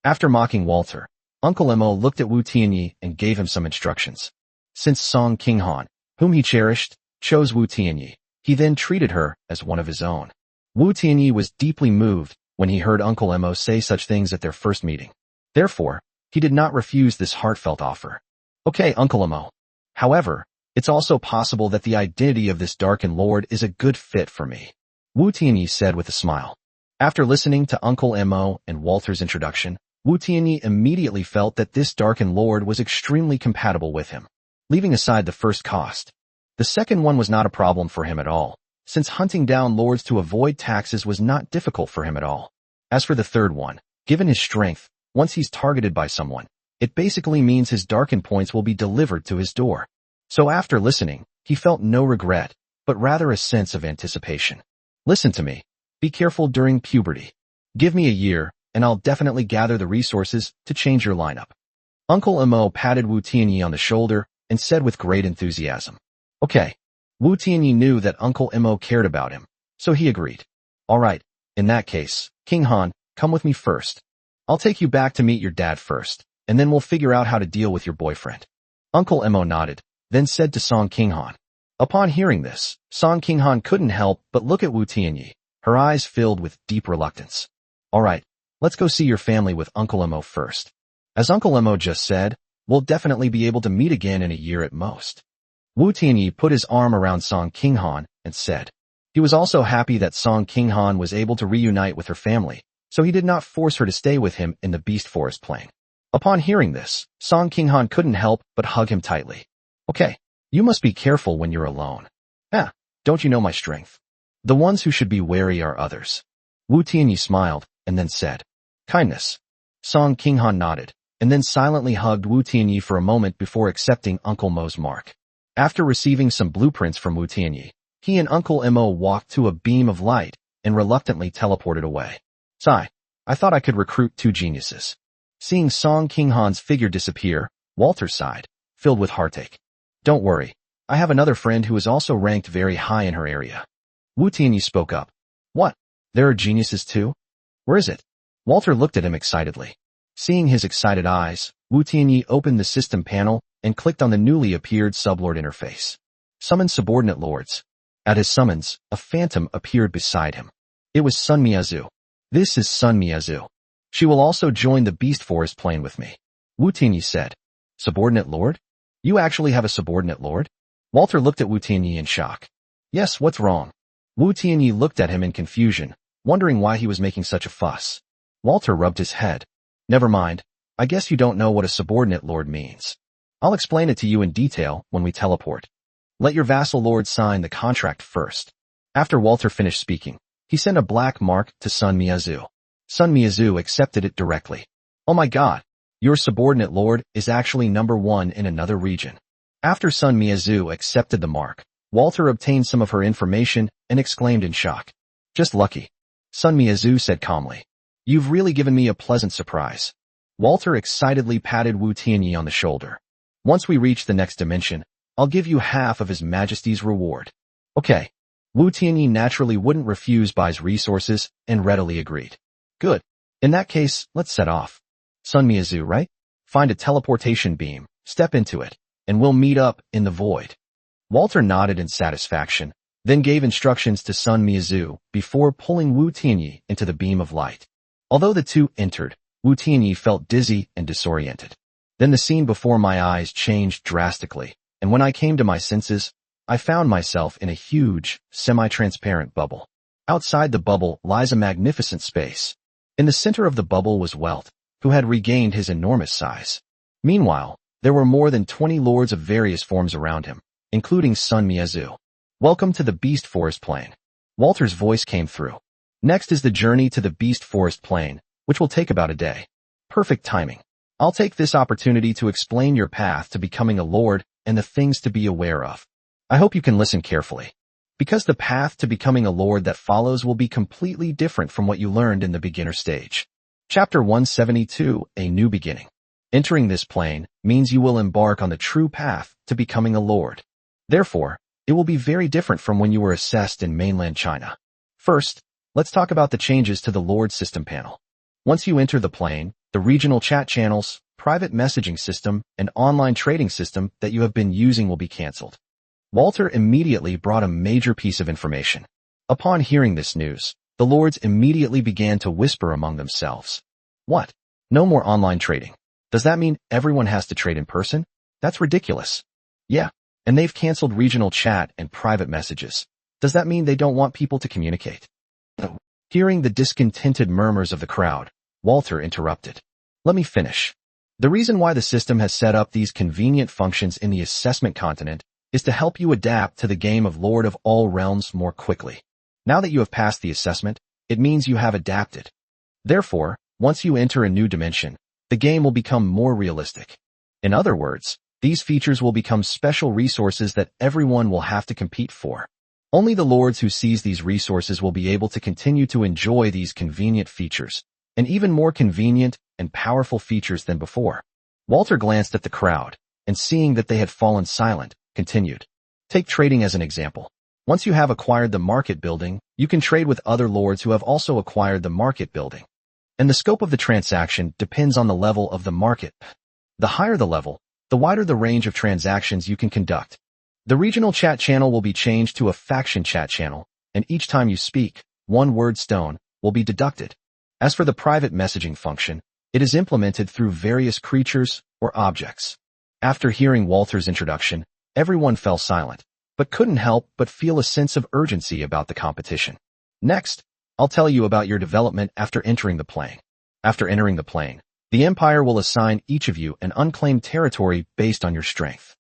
Speaker 1: After mocking Walter, Uncle Mo looked at Wu Tianyi and gave him some instructions. Since Song Qinghan, whom he cherished, chose Wu Tianyi, he then treated her as one of his own. Wu Tianyi was deeply moved when he heard Uncle Mo say such things at their first meeting. Therefore, he did not refuse this heartfelt offer. Okay, Uncle Mo. However, it's also possible that the identity of this darkened lord is a good fit for me, Wu Tianyi said with a smile. After listening to Uncle Mo and Walter's introduction, Wu Tianyi immediately felt that this darkened lord was extremely compatible with him. Leaving aside the first cost, the second one was not a problem for him at all, since hunting down lords to avoid taxes was not difficult for him at all. As for the third one, given his strength, once he's targeted by someone, it basically means his darkened points will be delivered to his door. So after listening, he felt no regret, but rather a sense of anticipation. Listen to me. Be careful during puberty. Give me a year, and I'll definitely gather the resources to change your lineup. Uncle Mo patted Wu Tianyi on the shoulder and said with great enthusiasm. Okay. Wu Tianyi knew that Uncle Mo cared about him, so he agreed. All right, in that case, King Han, come with me first. I'll take you back to meet your dad first, and then we'll figure out how to deal with your boyfriend. Uncle Mo nodded, then said to Song Qinghan. Upon hearing this, Song Qinghan couldn't help but look at Wu Tianyi, her eyes filled with deep reluctance. All right, let's go see your family with Uncle Mo first. As Uncle Mo just said, we'll definitely be able to meet again in a year at most. Wu Tianyi put his arm around Song Qinghan and said. He was also happy that Song Qinghan was able to reunite with her family, so he did not force her to stay with him in the Beast Forest Plain. Upon hearing this, Song Qinghan couldn't help but hug him tightly. Okay, you must be careful when you're alone. Don't you know my strength? The ones who should be wary are others. Wu Tianyi smiled and then said, kindness. Song Qinghan nodded, and then silently hugged Wu Tianyi for a moment before accepting Uncle Mo's mark. After receiving some blueprints from Wu Tianyi, he and Uncle Mo walked to a beam of light and reluctantly teleported away. Sigh, I thought I could recruit two geniuses. Seeing Song Qinghan's figure disappear, Walter sighed, filled with heartache. Don't worry, I have another friend who is also ranked very high in her area. Wu Tianyi spoke up. What? There are geniuses too? Where is it? Walter looked at him excitedly. Seeing his excited eyes, Wu Tianyi opened the system panel and clicked on the newly appeared sublord interface. Summon subordinate lords. At his summons, a phantom appeared beside him. It was Sun Miazu. This is Sun Miazu. She will also join the Beast Forest Plain with me. Wu Tianyi said. Subordinate lord? You actually have a subordinate lord? Walter looked at Wu Tianyi in shock. Yes, what's wrong? Wu Tianyi looked at him in confusion, wondering why he was making such a fuss. Walter rubbed his head. Never mind, I guess you don't know what a subordinate lord means. I'll explain it to you in detail when we teleport. Let your vassal lord sign the contract first. After Walter finished speaking, he sent a black mark to Sun Miazu. Sun Miazu accepted it directly. Oh my god, your subordinate lord is actually number 1 in another region. After Sun Miazu accepted the mark, Walter obtained some of her information and exclaimed in shock. Just lucky. Sun Miazu said calmly. You've really given me a pleasant surprise. Walter excitedly patted Wu Tianyi on the shoulder. Once we reach the next dimension, I'll give you half of His Majesty's reward. Okay. Wu Tianyi naturally wouldn't refuse Bai's resources and readily agreed. Good. In that case, let's set off. Sun Miazu, right? Find a teleportation beam, step into it, and we'll meet up in the void. Walter nodded in satisfaction, then gave instructions to Sun Miazu before pulling Wu Tianyi into the beam of light. Although the two entered, Wu Tianyi felt dizzy and disoriented. Then the scene before my eyes changed drastically, and when I came to my senses, I found myself in a huge, semi-transparent bubble. Outside the bubble lies a magnificent space. In the center of the bubble was Welt, who had regained his enormous size. Meanwhile, there were more than 20 lords of various forms around him, including Sun Miazu. Welcome to the Beast Forest Plain. Walter's voice came through. Next is the journey to the Beast Forest Plain, which will take about a day. Perfect timing. I'll take this opportunity to explain your path to becoming a lord and the things to be aware of. I hope you can listen carefully. because the path to becoming a lord that follows will be completely different from what you learned in the beginner stage. Chapter 172, A New Beginning. Entering this plane means you will embark on the true path to becoming a lord. Therefore, it will be very different from when you were assessed in mainland China. First, let's talk about the changes to the Lord system panel. Once you enter the plane, the regional chat channels, private messaging system, and online trading system that you have been using will be cancelled. Walter immediately brought a major piece of information. Upon hearing this news, the lords immediately began to whisper among themselves. What? No more online trading. Does that mean everyone has to trade in person? That's ridiculous. Yeah, and they've cancelled regional chat and private messages. Does that mean they don't want people to communicate? No. Hearing the discontented murmurs of the crowd, Walter interrupted. Let me finish. The reason why the system has set up these convenient functions in the assessment continent is to help you adapt to the game of Lord of all Realms more quickly. Now that you have passed the assessment, it means you have adapted. Therefore, once you enter a new dimension, the game will become more realistic. In other words, these features will become special resources that everyone will have to compete for. Only the lords who seize these resources will be able to continue to enjoy these convenient features, and even more convenient and powerful features than before. Walter glanced at the crowd, and seeing that they had fallen silent, continued. Take trading as an example. Once you have acquired the market building, you can trade with other lords who have also acquired the market building. And the scope of the transaction depends on the level of the market. The higher the level, the wider the range of transactions you can conduct. The regional chat channel will be changed to a faction chat channel, and each time you speak, one word stone will be deducted. As for the private messaging function, it is implemented through various creatures or objects. After hearing Walter's introduction, everyone fell silent, but couldn't help but feel a sense of urgency about the competition. Next, I'll tell you about your development after entering the plane. After entering the plane, the Empire will assign each of you an unclaimed territory based on your strength.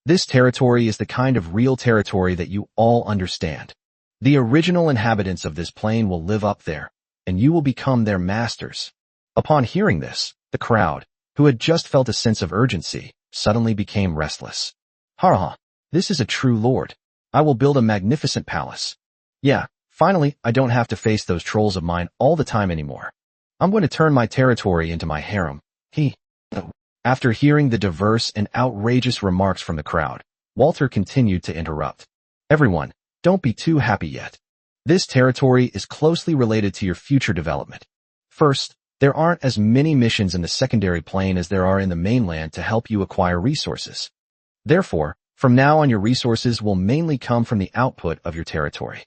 Speaker 1: This territory is the kind of real territory that you all understand. The original inhabitants of this plane will live up there, and you will become their masters. Upon hearing this, the crowd, who had just felt a sense of urgency, suddenly became restless. Ha! This is a true lord. I will build a magnificent palace. Yeah, finally, I don't have to face those trolls of mine all the time anymore. I'm going to turn my territory into my harem. After hearing the diverse and outrageous remarks from the crowd, Walter continued to interrupt. Everyone, don't be too happy yet. This territory is closely related to your future development. First, there aren't as many missions in the secondary plane as there are in the mainland to help you acquire resources. Therefore, from now on your resources will mainly come from the output of your territory.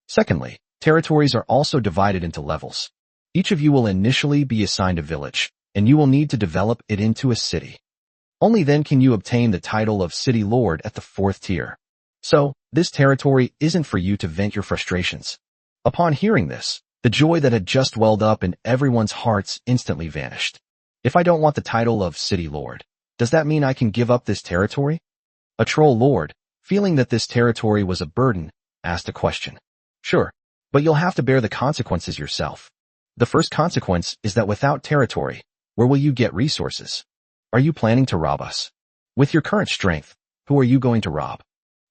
Speaker 1: Secondly, territories are also divided into levels. Each of you will initially be assigned a village, and you will need to develop it into a city. Only then can you obtain the title of City Lord at the 4th tier. So, this territory isn't for you to vent your frustrations. Upon hearing this, the joy that had just welled up in everyone's hearts instantly vanished. If I don't want the title of City Lord, does that mean I can give up this territory? A troll lord, feeling that this territory was a burden, asked a question. Sure, but you'll have to bear the consequences yourself. The first consequence is that without territory, where will you get resources? Are you planning to rob us? With your current strength, who are you going to rob?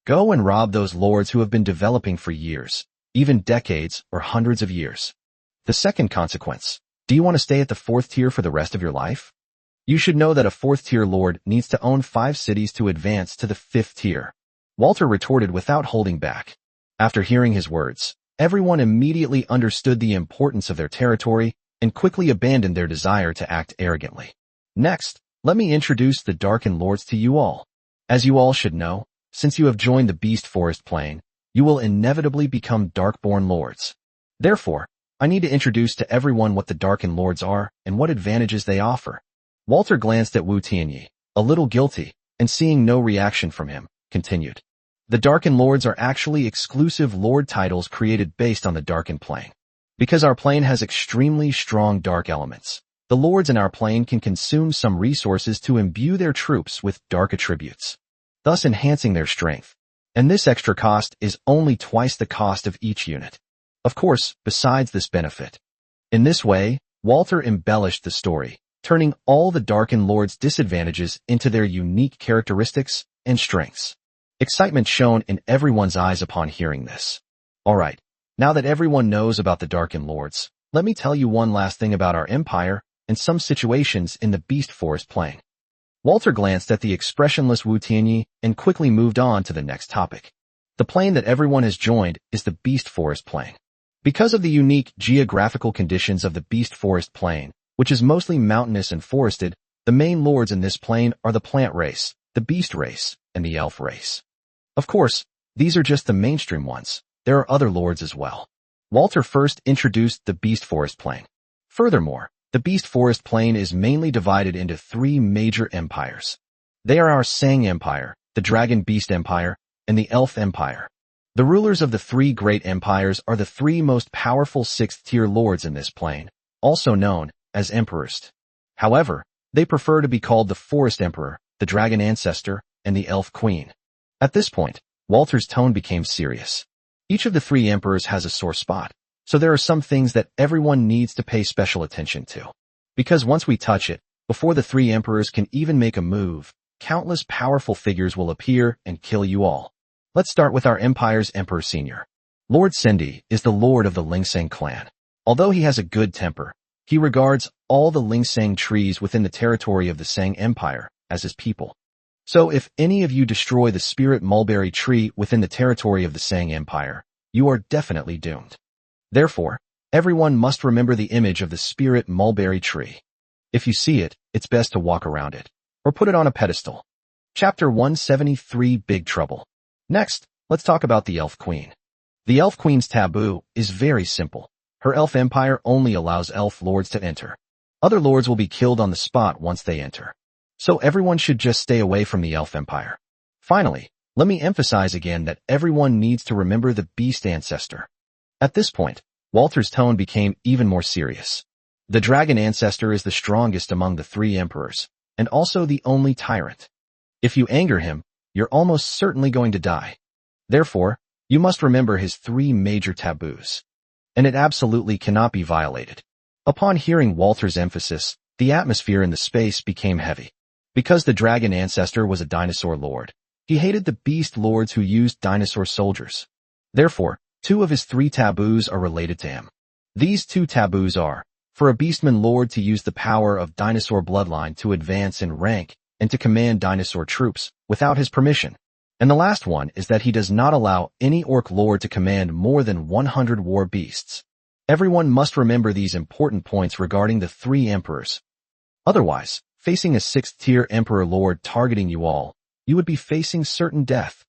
Speaker 1: Go and rob those lords who have been developing for years, even decades or hundreds of years. The second consequence, do you want to stay at the 4th tier for the rest of your life? You should know that a 4th tier lord needs to own 5 cities to advance to the 5th tier. Walter retorted without holding back. After hearing his words, everyone immediately understood the importance of their territory and quickly abandoned their desire to act arrogantly. Next, let me introduce the Darken Lords to you all. As you all should know, since you have joined the Beast Forest plane, you will inevitably become Darkborn Lords. Therefore, I need to introduce to everyone what the Darken Lords are and what advantages they offer. Walter glanced at Wu Tianyi, a little guilty, and seeing no reaction from him, continued. The Darken Lords are actually exclusive lord titles created based on the Darken plane. Because our plane has extremely strong dark elements, the lords in our plane can consume some resources to imbue their troops with dark attributes, thus enhancing their strength. And this extra cost is only twice the cost of each unit. Of course, besides this benefit. In this way, Walter embellished the story, turning all the Darken Lords' disadvantages into their unique characteristics and strengths. Excitement shone in everyone's eyes upon hearing this. Alright, now that everyone knows about the Darken Lords, let me tell you one last thing about our empire and some situations in the Beast Forest Plain. Walter glanced at the expressionless Wu Tianyi and quickly moved on to the next topic. The plain that everyone has joined is the Beast Forest Plain. Because of the unique geographical conditions of the Beast Forest Plain, which is mostly mountainous and forested, the main lords in this plain are the plant race, the beast race, and the elf race. Of course, these are just the mainstream ones. There are other lords as well. Walter first introduced the Beast Forest Plain. Furthermore, the Beast Forest Plain is mainly divided into three major empires. They are our Sang Empire, the Dragon Beast Empire, and the Elf Empire. The rulers of the three great empires are the three most powerful sixth-tier lords in this plain, also known as emperors. However, they prefer to be called the Forest Emperor, the Dragon Ancestor, and the Elf Queen. At this point, Walter's tone became serious. Each of the three emperors has a sore spot, so there are some things that everyone needs to pay special attention to. Because once we touch it, before the three emperors can even make a move, countless powerful figures will appear and kill you all. Let's start with our empire's Emperor Senior. Lord Sendi is the lord of the Lingsang clan. Although he has a good temper, he regards all the Lingsang trees within the territory of the Sang Empire as his people. So if any of you destroy the spirit mulberry tree within the territory of the Sang Empire, you are definitely doomed. Therefore, everyone must remember the image of the spirit mulberry tree. If you see it, it's best to walk around it, or put it on a pedestal. Chapter 173 Big Trouble. Next, let's talk about the Elf Queen. The Elf Queen's taboo is very simple. Her elf empire only allows elf lords to enter. Other lords will be killed on the spot once they enter. So everyone should just stay away from the elf empire. Finally, let me emphasize again that everyone needs to remember the beast ancestor. At this point, Walter's tone became even more serious. The dragon ancestor is the strongest among the three emperors, and also the only tyrant. If you anger him, you're almost certainly going to die. Therefore, you must remember his three major taboos. And it absolutely cannot be violated. Upon hearing Walter's emphasis, the atmosphere in the space became heavy. Because the dragon ancestor was a dinosaur lord, he hated the beast lords who used dinosaur soldiers. Therefore, two of his three taboos are related to him. These two taboos are, for a beastman lord to use the power of dinosaur bloodline to advance in rank and to command dinosaur troops without his permission. And the last one is that he does not allow any orc lord to command more than 100 war beasts. Everyone must remember these important points regarding the three emperors. Otherwise, facing a sixth-tier emperor lord targeting you all, you would be facing certain death.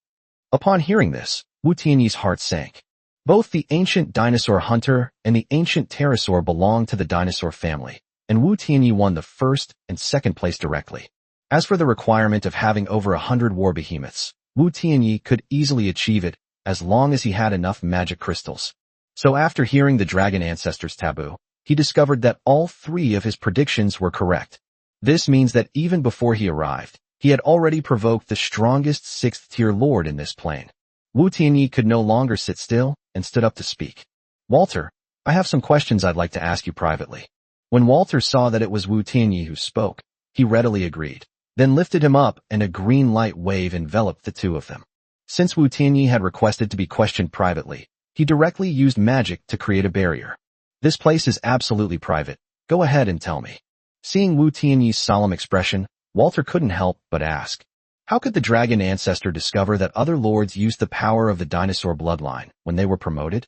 Speaker 1: Upon hearing this, Wu Tianyi's heart sank. Both the ancient dinosaur hunter and the ancient pterosaur belong to the dinosaur family, and Wu Tianyi won the first and second place directly. As for the requirement of having over 100 war behemoths, Wu Tianyi could easily achieve it as long as he had enough magic crystals. So after hearing the dragon ancestor's taboo, he discovered that all three of his predictions were correct. This means that even before he arrived, he had already provoked the strongest sixth-tier lord in this plane. Wu Tianyi could no longer sit still and stood up to speak. Walter, I have some questions I'd like to ask you privately. When Walter saw that it was Wu Tianyi who spoke, he readily agreed, then lifted him up and a green light wave enveloped the two of them. Since Wu Tianyi had requested to be questioned privately, he directly used magic to create a barrier. This place is absolutely private. Go ahead and tell me. Seeing Wu Tianyi's solemn expression, Walter couldn't help but ask, how could the dragon ancestor discover that other lords used the power of the dinosaur bloodline when they were promoted?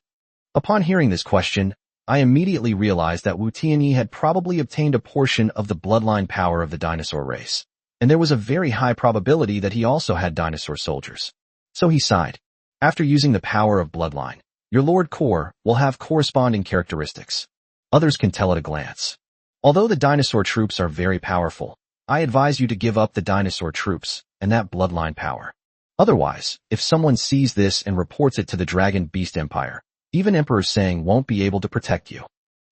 Speaker 1: Upon hearing this question, I immediately realized that Wu Tianyi had probably obtained a portion of the bloodline power of the dinosaur race, and there was a very high probability that he also had dinosaur soldiers. So he sighed. After using the power of bloodline, your Lord Core will have corresponding characteristics. Others can tell at a glance. Although the dinosaur troops are very powerful, I advise you to give up the dinosaur troops and that bloodline power. Otherwise, if someone sees this and reports it to the Dragon Beast Empire, even Emperor Sang won't be able to protect you.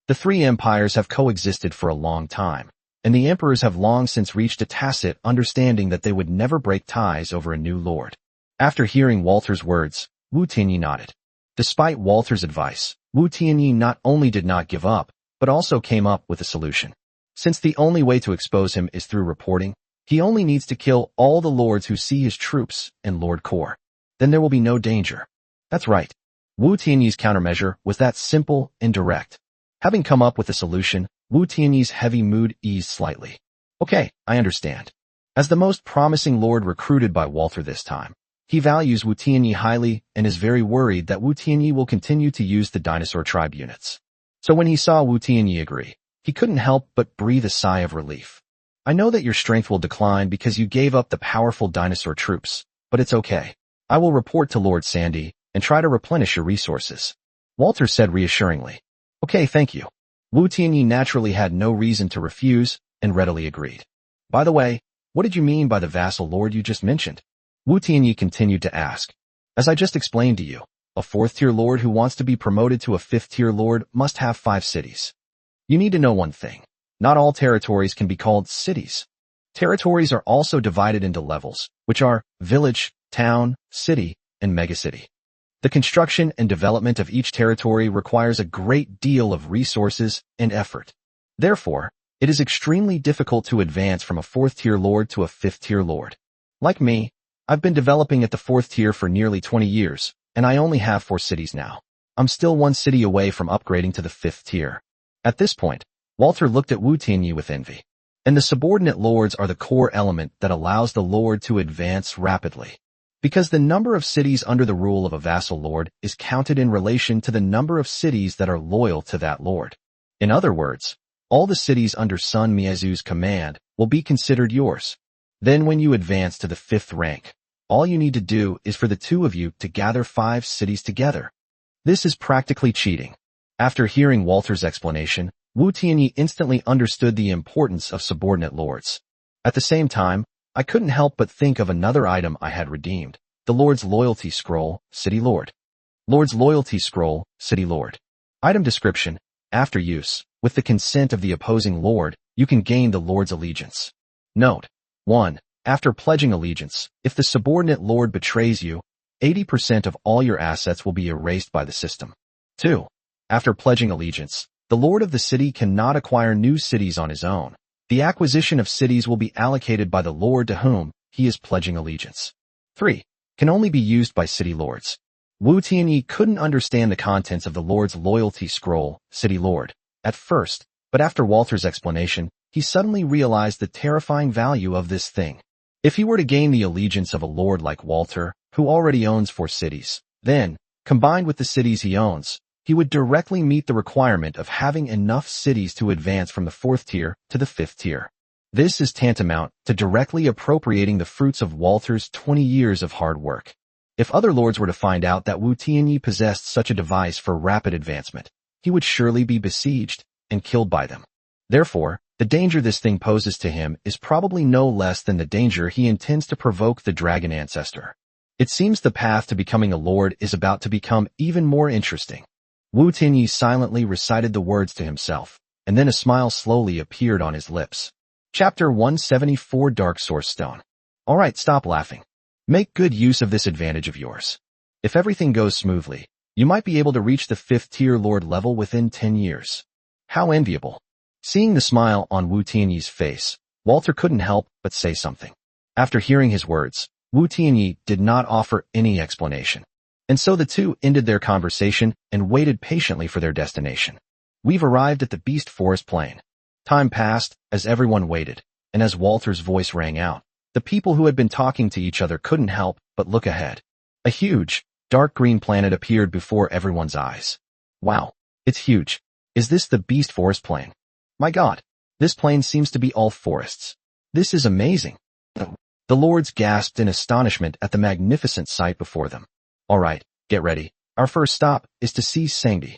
Speaker 1: The three empires have coexisted for a long time, and the emperors have long since reached a tacit understanding that they would never break ties over a new lord. After hearing Walter's words, Wu Tianyi nodded. Despite Walter's advice, Wu Tianyi not only did not give up, but also came up with a solution. Since the only way to expose him is through reporting, he only needs to kill all the lords who see his troops and Lord Core. then there will be no danger. That's right. Wu Tianyi's countermeasure was that simple and direct. Having come up with a solution, Wu Tianyi's heavy mood eased slightly. Okay, I understand. As the most promising lord recruited by Walter this time, he values Wu Tianyi highly and is very worried that Wu Tianyi will continue to use the dinosaur tribe units. So when he saw Wu Tianyi agree, he couldn't help but breathe a sigh of relief. I know that your strength will decline because you gave up the powerful dinosaur troops, but it's okay. I will report to Lord Sandy and try to replenish your resources. Walter said reassuringly. Okay, thank you. Wu Tianyi naturally had no reason to refuse and readily agreed. By the way, what did you mean by the vassal lord you just mentioned? Wu Tianyi continued to ask. As I just explained to you, a 4th-tier lord who wants to be promoted to a 5th-tier lord must have 5 cities. You need to know one thing. Not all territories can be called cities. Territories are also divided into levels, which are village, town, city, and megacity. The construction and development of each territory requires a great deal of resources and effort. Therefore, it is extremely difficult to advance from a 4th-tier lord to a 5th-tier lord. Like me, I've been developing at the 4th tier for nearly 20 years, and I only have 4 cities now. I'm still 1 city away from upgrading to the 5th tier. At this point, Walter looked at Wu Tianyi with envy. And the subordinate lords are the core element that allows the lord to advance rapidly. Because the number of cities under the rule of a vassal lord is counted in relation to the number of cities that are loyal to that lord. In other words, all the cities under Sun Miezu's command will be considered yours. Then when you advance to the 5th rank, all you need to do is for the 2 of you to gather 5 cities together. This is practically cheating. After hearing Walter's explanation, Wu Tianyi instantly understood the importance of subordinate lords. At the same time, I couldn't help but think of another item I had redeemed, the Lord's Loyalty Scroll, City Lord. Lord's Loyalty Scroll, City Lord. Item description, after use, with the consent of the opposing lord, you can gain the lord's allegiance. Note, 1. After pledging allegiance, if the subordinate lord betrays you, 80% of all your assets will be erased by the system. 2. After pledging allegiance, the lord of the city cannot acquire new cities on his own. The acquisition of cities will be allocated by the lord to whom he is pledging allegiance. 3. Can only be used by city lords. Wu Tianyi couldn't understand the contents of the Lord's Loyalty Scroll, City Lord, at first, but after Walter's explanation, he suddenly realized the terrifying value of this thing. If he were to gain the allegiance of a lord like Walter, who already owns 4 cities, then, combined with the cities he owns, he would directly meet the requirement of having enough cities to advance from the 4th tier to the 5th tier. This is tantamount to directly appropriating the fruits of Walter's 20 years of hard work. If other lords were to find out that Wu Tianyi possessed such a device for rapid advancement, he would surely be besieged and killed by them. Therefore, the danger this thing poses to him is probably no less than the danger he intends to provoke the dragon ancestor. It seems the path to becoming a lord is about to become even more interesting. Wu Tianyi silently recited the words to himself, and then a smile slowly appeared on his lips. Chapter 174 Dark Source Stone. Alright, stop laughing. Make good use of this advantage of yours. If everything goes smoothly, you might be able to reach the 5th tier lord level within 10 years. How enviable. Seeing the smile on Wu Tianyi's face, Walter couldn't help but say something. After hearing his words, Wu Tianyi did not offer any explanation. And so the two ended their conversation and waited patiently for their destination. We've arrived at the Beast Forest Plain. Time passed as everyone waited, and as Walter's voice rang out, the people who had been talking to each other couldn't help but look ahead. A huge, dark green planet appeared before everyone's eyes. Wow, it's huge. Is this the Beast Forest Plain? My God, this plain seems to be all forests. This is amazing. The lords gasped in astonishment at the magnificent sight before them. Alright, get ready. Our first stop is to see Sangdi.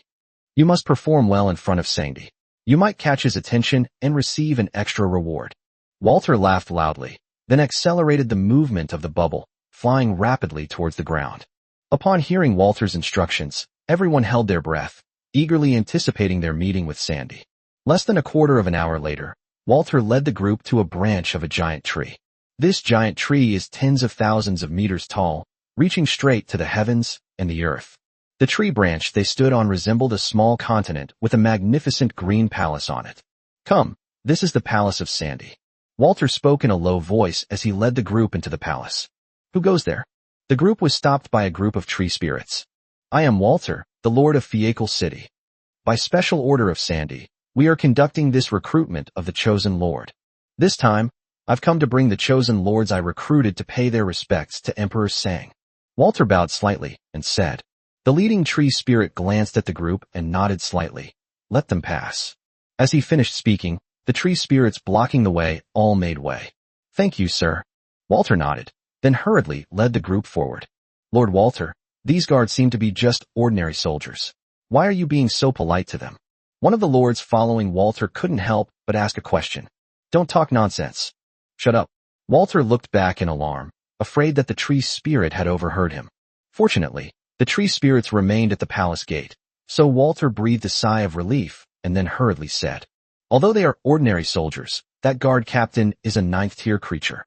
Speaker 1: You must perform well in front of Sangdi. You might catch his attention and receive an extra reward. Walter laughed loudly, then accelerated the movement of the bubble, flying rapidly towards the ground. Upon hearing Walter's instructions, everyone held their breath, eagerly anticipating their meeting with Sandy. Less than a quarter of an hour later, Walter led the group to a branch of a giant tree. This giant tree is tens of thousands of meters tall, reaching straight to the heavens and the earth. The tree branch they stood on resembled a small continent with a magnificent green palace on it. Come, this is the palace of Sandy. Walter spoke in a low voice as he led the group into the palace. Who goes there? The group was stopped by a group of tree spirits. I am Walter, the Lord of Fiacre City. By special order of Sandy, we are conducting this recruitment of the chosen lord. This time, I've come to bring the chosen lords I recruited to pay their respects to Emperor Sang. Walter bowed slightly and said. The leading tree spirit glanced at the group and nodded slightly. Let them pass. As he finished speaking, the tree spirits blocking the way all made way. Thank you, sir. Walter nodded, then hurriedly led the group forward. Lord Walter, these guards seem to be just ordinary soldiers. Why are you being so polite to them? One of the lords following Walter couldn't help but ask a question. Don't talk nonsense. Shut up. Walter looked back in alarm, afraid that the tree spirit had overheard him. Fortunately, the tree spirits remained at the palace gate, so Walter breathed a sigh of relief and then hurriedly said, although they are ordinary soldiers, that guard captain is a 9th-tier creature.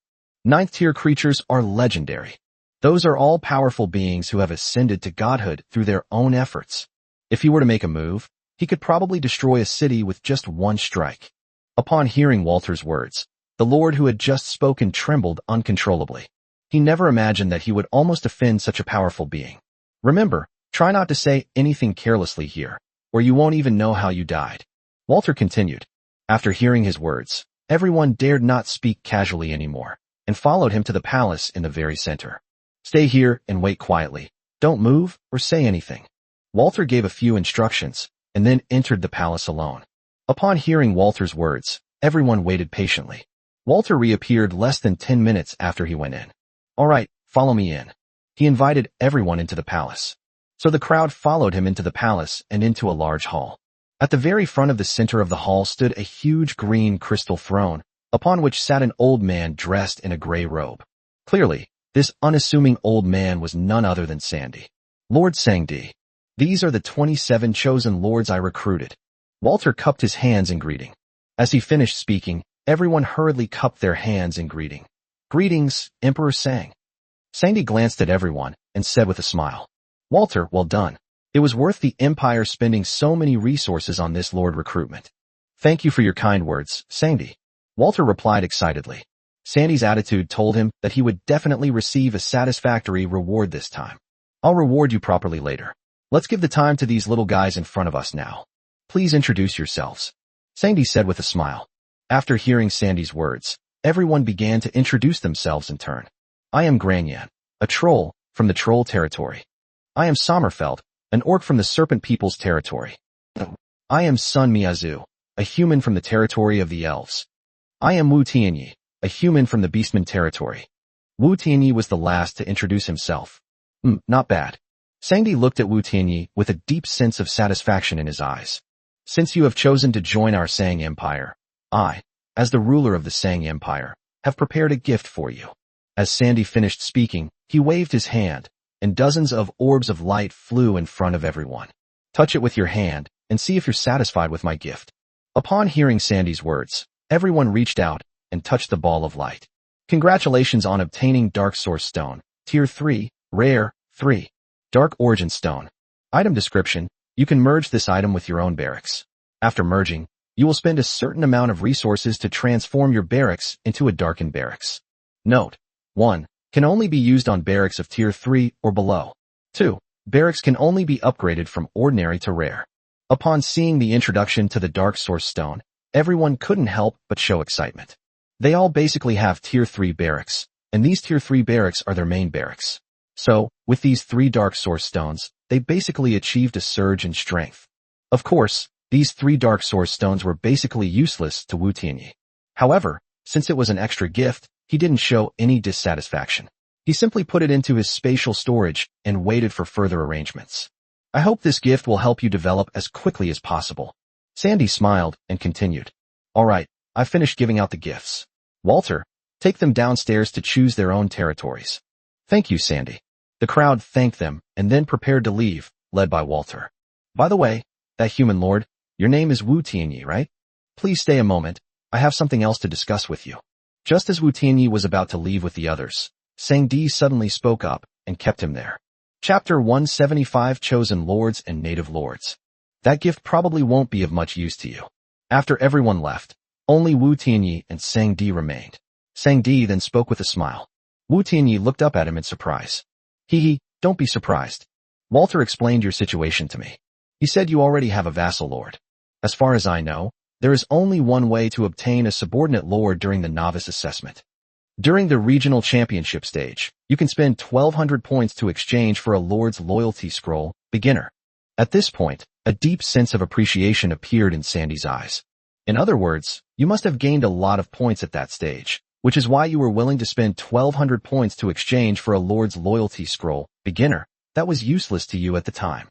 Speaker 1: 9th-tier creatures are legendary. Those are all-powerful beings who have ascended to godhood through their own efforts. If he were to make a move, he could probably destroy a city with just one strike. Upon hearing Walter's words, the lord who had just spoken trembled uncontrollably. He never imagined that he would almost offend such a powerful being. Remember, try not to say anything carelessly here, or you won't even know how you died. Walter continued. After hearing his words, everyone dared not speak casually anymore, and followed him to the palace in the very center. Stay here and wait quietly. Don't move or say anything. Walter gave a few instructions, and then entered the palace alone. Upon hearing Walter's words, everyone waited patiently. Walter reappeared less than 10 minutes after he went in. All right, follow me in. He invited everyone into the palace. So the crowd followed him into the palace and into a large hall. At the very front of the center of the hall stood a huge green crystal throne, upon which sat an old man dressed in a gray robe. Clearly, this unassuming old man was none other than Sandy. Lord Sangdi. These are the 27 chosen lords I recruited. Walter cupped his hands in greeting. As he finished speaking, everyone hurriedly cupped their hands in greeting. Greetings, Emperor Sang. Sandy glanced at everyone and said with a smile, Walter, well done. It was worth the Empire spending so many resources on this lord recruitment. Thank you for your kind words, Sandy. Walter replied excitedly. Sandy's attitude told him that he would definitely receive a satisfactory reward this time. I'll reward you properly later. Let's give the time to these little guys in front of us now. Please introduce yourselves. Sandy said with a smile. After hearing Sandy's words, everyone began to introduce themselves in turn. I am Granyan, a troll from the troll territory. I am Sommerfeld, an orc from the serpent people's territory. I am Sun Miazu, a human from the territory of the elves. I am Wu Tianyi, a human from the beastman territory. Wu Tianyi was the last to introduce himself. Not bad. Sandy looked at Wu Tianyi with a deep sense of satisfaction in his eyes. Since you have chosen to join our Sang Empire, I, as the ruler of the Sang Empire, have prepared a gift for you. As Sandy finished speaking, he waved his hand, and dozens of orbs of light flew in front of everyone. Touch it with your hand, and see if you're satisfied with my gift. Upon hearing Sandy's words, everyone reached out and touched the ball of light. Congratulations on obtaining Dark Source Stone, Tier 3, Rare, 3. Dark Origin Stone. Item description, you can merge this item with your own barracks. After merging, you will spend a certain amount of resources to transform your barracks into a darkened barracks. Note: 1. Can only be used on barracks of Tier 3 or below. 2. Barracks can only be upgraded from ordinary to rare. Upon seeing the introduction to the Dark Source Stone, everyone couldn't help but show excitement. They all basically have Tier 3 barracks, and these Tier 3 barracks are their main barracks. So, with these 3 Dark Source Stones, they basically achieved a surge in strength. Of course, these 3 Dark Source Stones were basically useless to Wu Tianyi. However, since it was an extra gift, he didn't show any dissatisfaction. He simply put it into his spatial storage and waited for further arrangements. I hope this gift will help you develop as quickly as possible. Sandy smiled and continued. All right, I've finished giving out the gifts. Walter, take them downstairs to choose their own territories. Thank you, Sandy. The crowd thanked them and then prepared to leave, led by Walter. By the way, that human lord, your name is Wu Tianyi, right? Please stay a moment. I have something else to discuss with you. Just as Wu Tianyi was about to leave with the others, Sangdi suddenly spoke up and kept him there. Chapter 175 Chosen Lords and Native Lords. That gift probably won't be of much use to you. After everyone left, only Wu Tianyi and Sangdi remained. Sangdi then spoke with a smile. Wu Tianyi looked up at him in surprise. Hee, don't be surprised. Walter explained your situation to me. He said you already have a vassal lord. As far as I know, there is only one way to obtain a subordinate lord during the novice assessment. During the regional championship stage, you can spend 1,200 points to exchange for a lord's loyalty scroll, beginner. At this point, a deep sense of appreciation appeared in Sandy's eyes. In other words, you must have gained a lot of points at that stage, which is why you were willing to spend 1,200 points to exchange for a lord's loyalty scroll, beginner, that was useless to you at the time.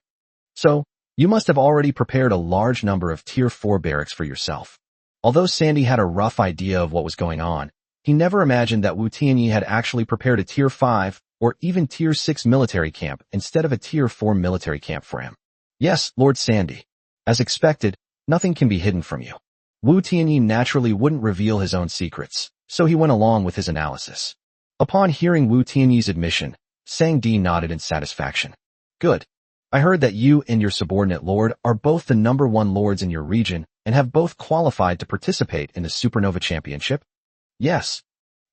Speaker 1: So, you must have already prepared a large number of Tier 4 barracks for yourself. Although Sandy had a rough idea of what was going on, he never imagined that Wu Tianyi had actually prepared a Tier 5 or even Tier 6 military camp instead of a Tier 4 military camp for him. Yes, Lord Sandy. As expected, nothing can be hidden from you. Wu Tianyi naturally wouldn't reveal his own secrets, so he went along with his analysis. Upon hearing Wu Tianyi's admission, Sang Di nodded in satisfaction. Good. I heard that you and your subordinate lord are both the #1 lords in your region and have both qualified to participate in the Supernova Championship? Yes.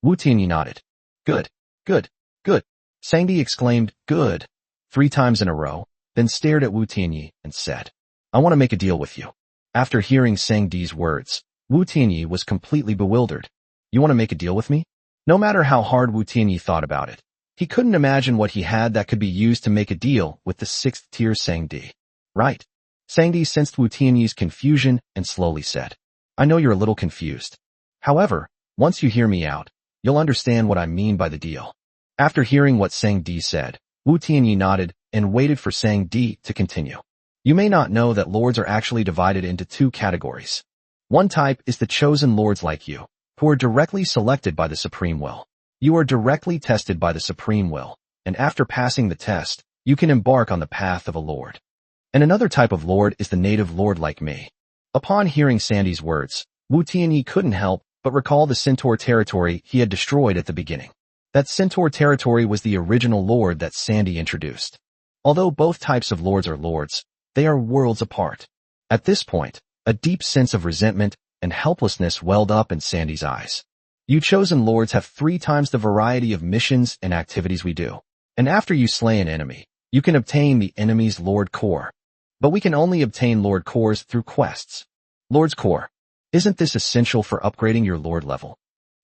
Speaker 1: Wu Tianyi nodded. Good, good, good. Sang Di exclaimed, good, 3 times in a row, then stared at Wu Tianyi and said, I want to make a deal with you. After hearing Sang Di's words, Wu Tianyi was completely bewildered. You want to make a deal with me? No matter how hard Wu Tianyi thought about it, he couldn't imagine what he had that could be used to make a deal with the 6th tier Sang Di. Right. Sang Di sensed Wu Tianyi's confusion and slowly said, I know you're a little confused. However, once you hear me out, you'll understand what I mean by the deal. After hearing what Sang Di said, Wu Tianyi nodded and waited for Sang Di to continue. You may not know that lords are actually divided into 2 categories. One type is the chosen lords like you, who are directly selected by the Supreme Will. You are directly tested by the Supreme Will, and after passing the test, you can embark on the path of a lord. And another type of lord is the native lord like me. Upon hearing Sandy's words, Wu Tianyi couldn't help but recall the Centaur territory he had destroyed at the beginning. That Centaur territory was the original lord that Sandy introduced. Although both types of lords are lords, they are worlds apart. At this point, a deep sense of resentment and helplessness welled up in Sandy's eyes. You chosen lords have 3 times the variety of missions and activities we do. And after you slay an enemy, you can obtain the enemy's Lord Core. But we can only obtain Lord Cores through quests. Lord's Core. Isn't this essential for upgrading your Lord level?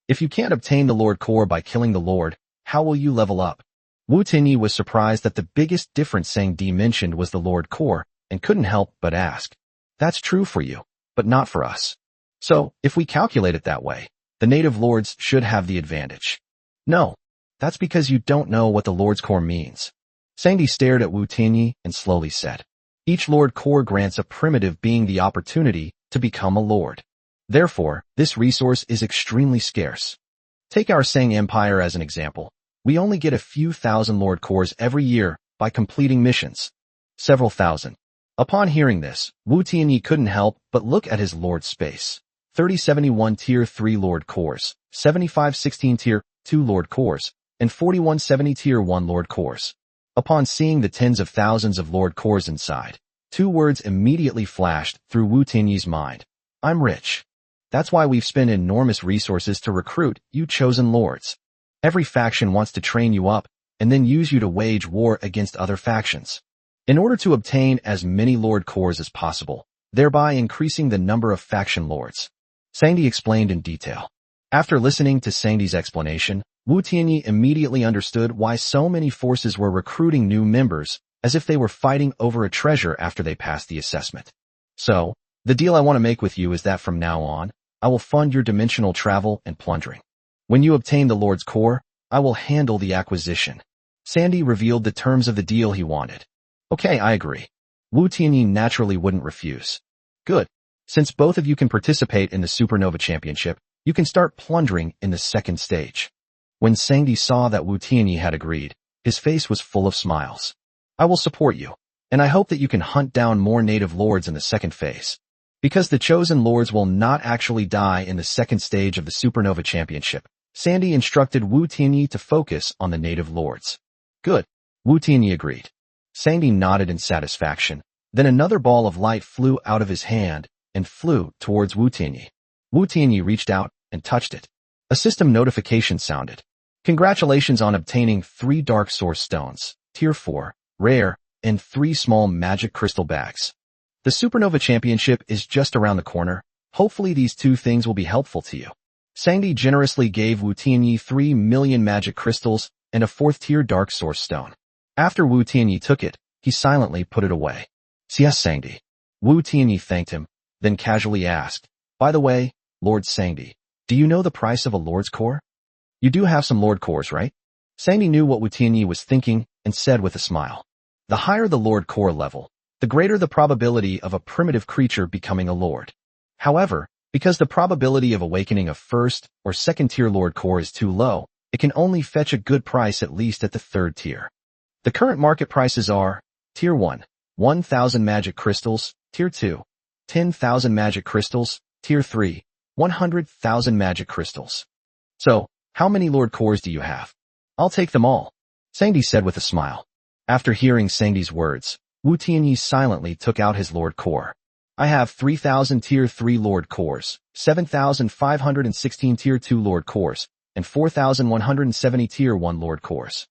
Speaker 1: If you can't obtain the Lord Core by killing the Lord, how will you level up? Wu Tianyi was surprised that the biggest difference Sang Di mentioned was the Lord Core, and couldn't help but ask. That's true for you, but not for us. So, if we calculate it that way, the native lords should have the advantage. No, that's because you don't know what the Lord's Core means. Sang Di stared at Wu Tianyi and slowly said, each Lord Core grants a primitive being the opportunity to become a lord. Therefore, this resource is extremely scarce. Take our Sang Empire as an example. We only get a few thousand Lord Cores every year by completing missions. Several thousand. Upon hearing this, Wu Tianyi couldn't help but look at his Lord space. 3071 Tier 3 Lord Cores, 7516 Tier 2 Lord Cores, and 4170 Tier 1 Lord Cores. Upon seeing the tens of thousands of Lord Cores inside, 2 words immediately flashed through Wu Tianyi's mind. I'm rich. That's why we've spent enormous resources to recruit you chosen lords. Every faction wants to train you up and then use you to wage war against other factions. In order to obtain as many Lord Cores as possible, thereby increasing the number of faction lords. Sang Di explained in detail. After listening to Sang Di's explanation, Wu Tianyi immediately understood why so many forces were recruiting new members, as if they were fighting over a treasure after they passed the assessment. So, the deal I want to make with you is that from now on, I will fund your dimensional travel and plundering. When you obtain the Lord's Core, I will handle the acquisition. Sandy revealed the terms of the deal he wanted. Okay, I agree. Wu Tianyi naturally wouldn't refuse. Good. Since both of you can participate in the Supernova Championship, you can start plundering in the 2nd stage. When Sang Di saw that Wu Tianyi had agreed, his face was full of smiles. I will support you, and I hope that you can hunt down more native lords in the 2nd phase. Because the chosen lords will not actually die in the 2nd stage of the Supernova Championship, Sandy instructed Wu Tianyi to focus on the native lords. Good. Wu Tianyi agreed. Sang Di nodded in satisfaction. Then another ball of light flew out of his hand and flew towards Wu Tianyi. Wu Tianyi reached out and touched it. A system notification sounded. Congratulations on obtaining 3 Dark Source Stones, Tier 4, Rare, and 3 small magic crystal bags. The Supernova Championship is just around the corner. Hopefully these 2 things will be helpful to you. Sangdi generously gave Wu Tianyi 3 million magic crystals and a 4th-tier Dark Source Stone. After Wu Tianyi took it, he silently put it away. Yes, Sangdi. Wu Tianyi thanked him, then casually asked, "By the way, Lord Sangdi, do you know the price of a Lord's Core? You do have some Lord Cores, right?" Sangdi knew what Wu Tianyi was thinking and said with a smile. The higher the Lord Core level, the greater the probability of a primitive creature becoming a Lord. However, because the probability of awakening a 1st or 2nd-tier Lord Core is too low, it can only fetch a good price at least at the 3rd tier. The current market prices are Tier 1, 1,000 magic crystals, Tier 2, 10,000 magic crystals, Tier 3, 100,000 magic crystals. So, how many Lord Cores do you have? I'll take them all, Sangdi said with a smile. After hearing Sangdi's words, Wu Tianyi silently took out his Lord Core. I have 3,000 Tier 3 Lord Cores, 7,516 Tier 2 Lord Cores, and 4,170 Tier 1 Lord Cores.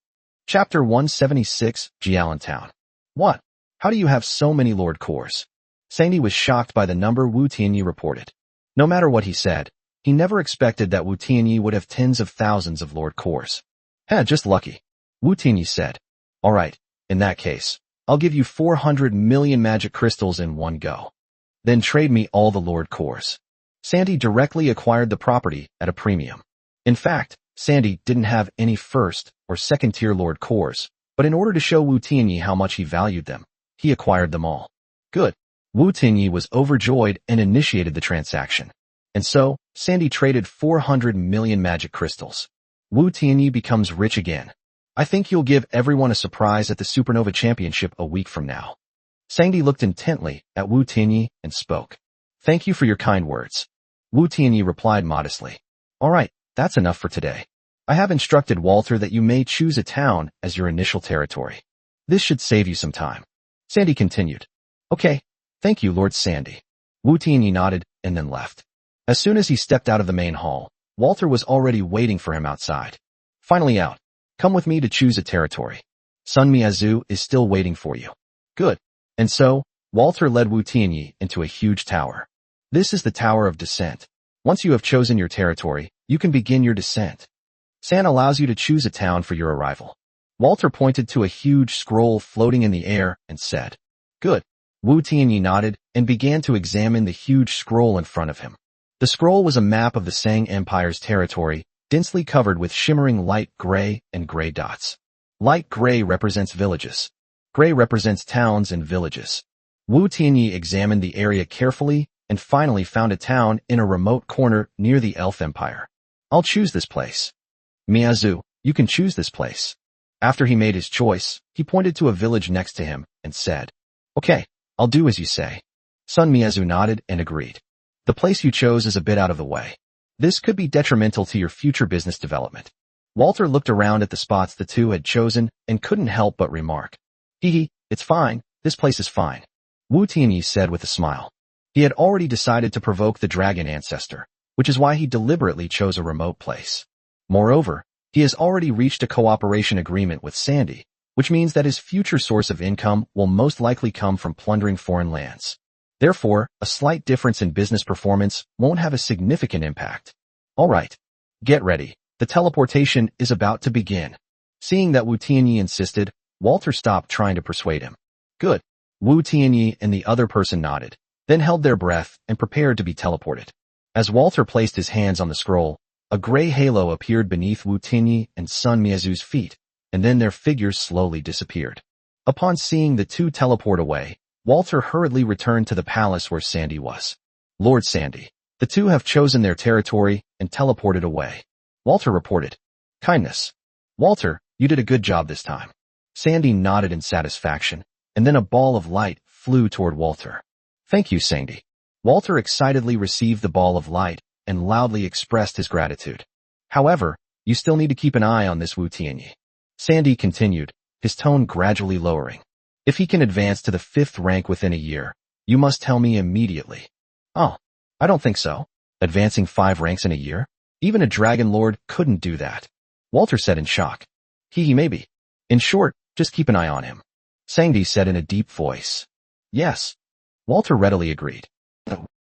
Speaker 1: Chapter 176, Jialantown. What? How do you have so many Lord Cores? Sangdi was shocked by the number Wu Tianyi reported. No matter what he said, he never expected that Wu Tianyi would have tens of thousands of Lord Cores. Just lucky. Wu Tianyi said. Alright, in that case, I'll give you 400 million magic crystals in one go. Then trade me all the Lord Cores. Sangdi directly acquired the property at a premium. In fact, Sangdi didn't have any 1st or 2nd-tier Lord Cores, but in order to show Wu Tianyi how much he valued them, he acquired them all. Good. Wu Tianyi was overjoyed and initiated the transaction. And so, Sangdi traded 400 million magic crystals. Wu Tianyi becomes rich again. I think you'll give everyone a surprise at the Supernova Championship a week from now. Sangdi looked intently at Wu Tianyi and spoke. Thank you for your kind words. Wu Tianyi replied modestly. Alright, that's enough for today. I have instructed Walter that you may choose a town as your initial territory. This should save you some time. Sangdi continued. Okay, thank you, Lord Sangdi. Wu Tianyi nodded and then left. As soon as he stepped out of the main hall, Walter was already waiting for him outside. Finally out. Come with me to choose a territory. Sun Miazu is still waiting for you. Good. And so, Walter led Wu Tianyi into a huge tower. This is the Tower of Descent. Once you have chosen your territory, you can begin your descent. San allows you to choose a town for your arrival. Walter pointed to a huge scroll floating in the air and said, Good. Wu Tianyi nodded and began to examine the huge scroll in front of him. The scroll was a map of the Sang Empire's territory, densely covered with shimmering light gray and gray dots. Light gray represents villages. Gray represents towns and villages. Wu Tianyi examined the area carefully and finally found a town in a remote corner near the Elf Empire. I'll choose this place. Miazu, you can choose this place. After he made his choice, he pointed to a village next to him and said, Okay, I'll do as you say. Sun Miazu nodded and agreed. The place you chose is a bit out of the way. This could be detrimental to your future business development. Walter looked around at the spots the two had chosen and couldn't help but remark. It's fine, this place is fine. Wu Tianyi said with a smile. He had already decided to provoke the dragon ancestor, which is why he deliberately chose a remote place. Moreover, he has already reached a cooperation agreement with Sangdi, which means that his future source of income will most likely come from plundering foreign lands. Therefore, a slight difference in business performance won't have a significant impact. Alright. Get ready. The teleportation is about to begin. Seeing that Wu Tianyi insisted, Walter stopped trying to persuade him. Good. Wu Tianyi and the other person nodded, then held their breath and prepared to be teleported. As Walter placed his hands on the scroll, a gray halo appeared beneath Wu Tianyi and Sun Miazu's feet, and then their figures slowly disappeared. Upon seeing the two teleport away, Walter hurriedly returned to the palace where Sangdi was. Lord Sangdi, the two have chosen their territory and teleported away. Walter reported. Kindness. Walter, you did a good job this time. Sangdi nodded in satisfaction, and then a ball of light flew toward Walter. Thank you, Sangdi. Walter excitedly received the ball of light and loudly expressed his gratitude. However, you still need to keep an eye on this Wu Tianyi. Sangdi continued, his tone gradually lowering. If he can advance to the 5th rank within a year, you must tell me immediately. Oh, I don't think so. Advancing 5 ranks in a year? Even a dragon lord couldn't do that. Walter said in shock. He maybe. In short, just keep an eye on him. Sangdi said in a deep voice. Yes. Walter readily agreed.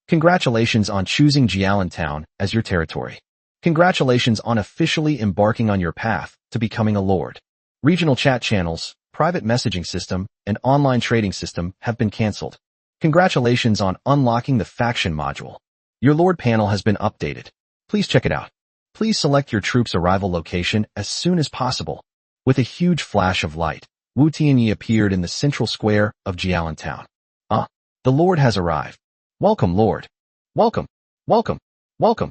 Speaker 1: Congratulations on choosing Jialantown as your territory. Congratulations on officially embarking on your path to becoming a lord. Regional chat channels, private messaging system, and online trading system have been cancelled. Congratulations on unlocking the faction module. Your lord panel has been updated. Please check it out. Please select your troops' arrival location as soon as possible. With a huge flash of light, Wu Tianyi appeared in the central square of Jialantown. The lord has arrived. Welcome, lord. Welcome. Welcome. Welcome.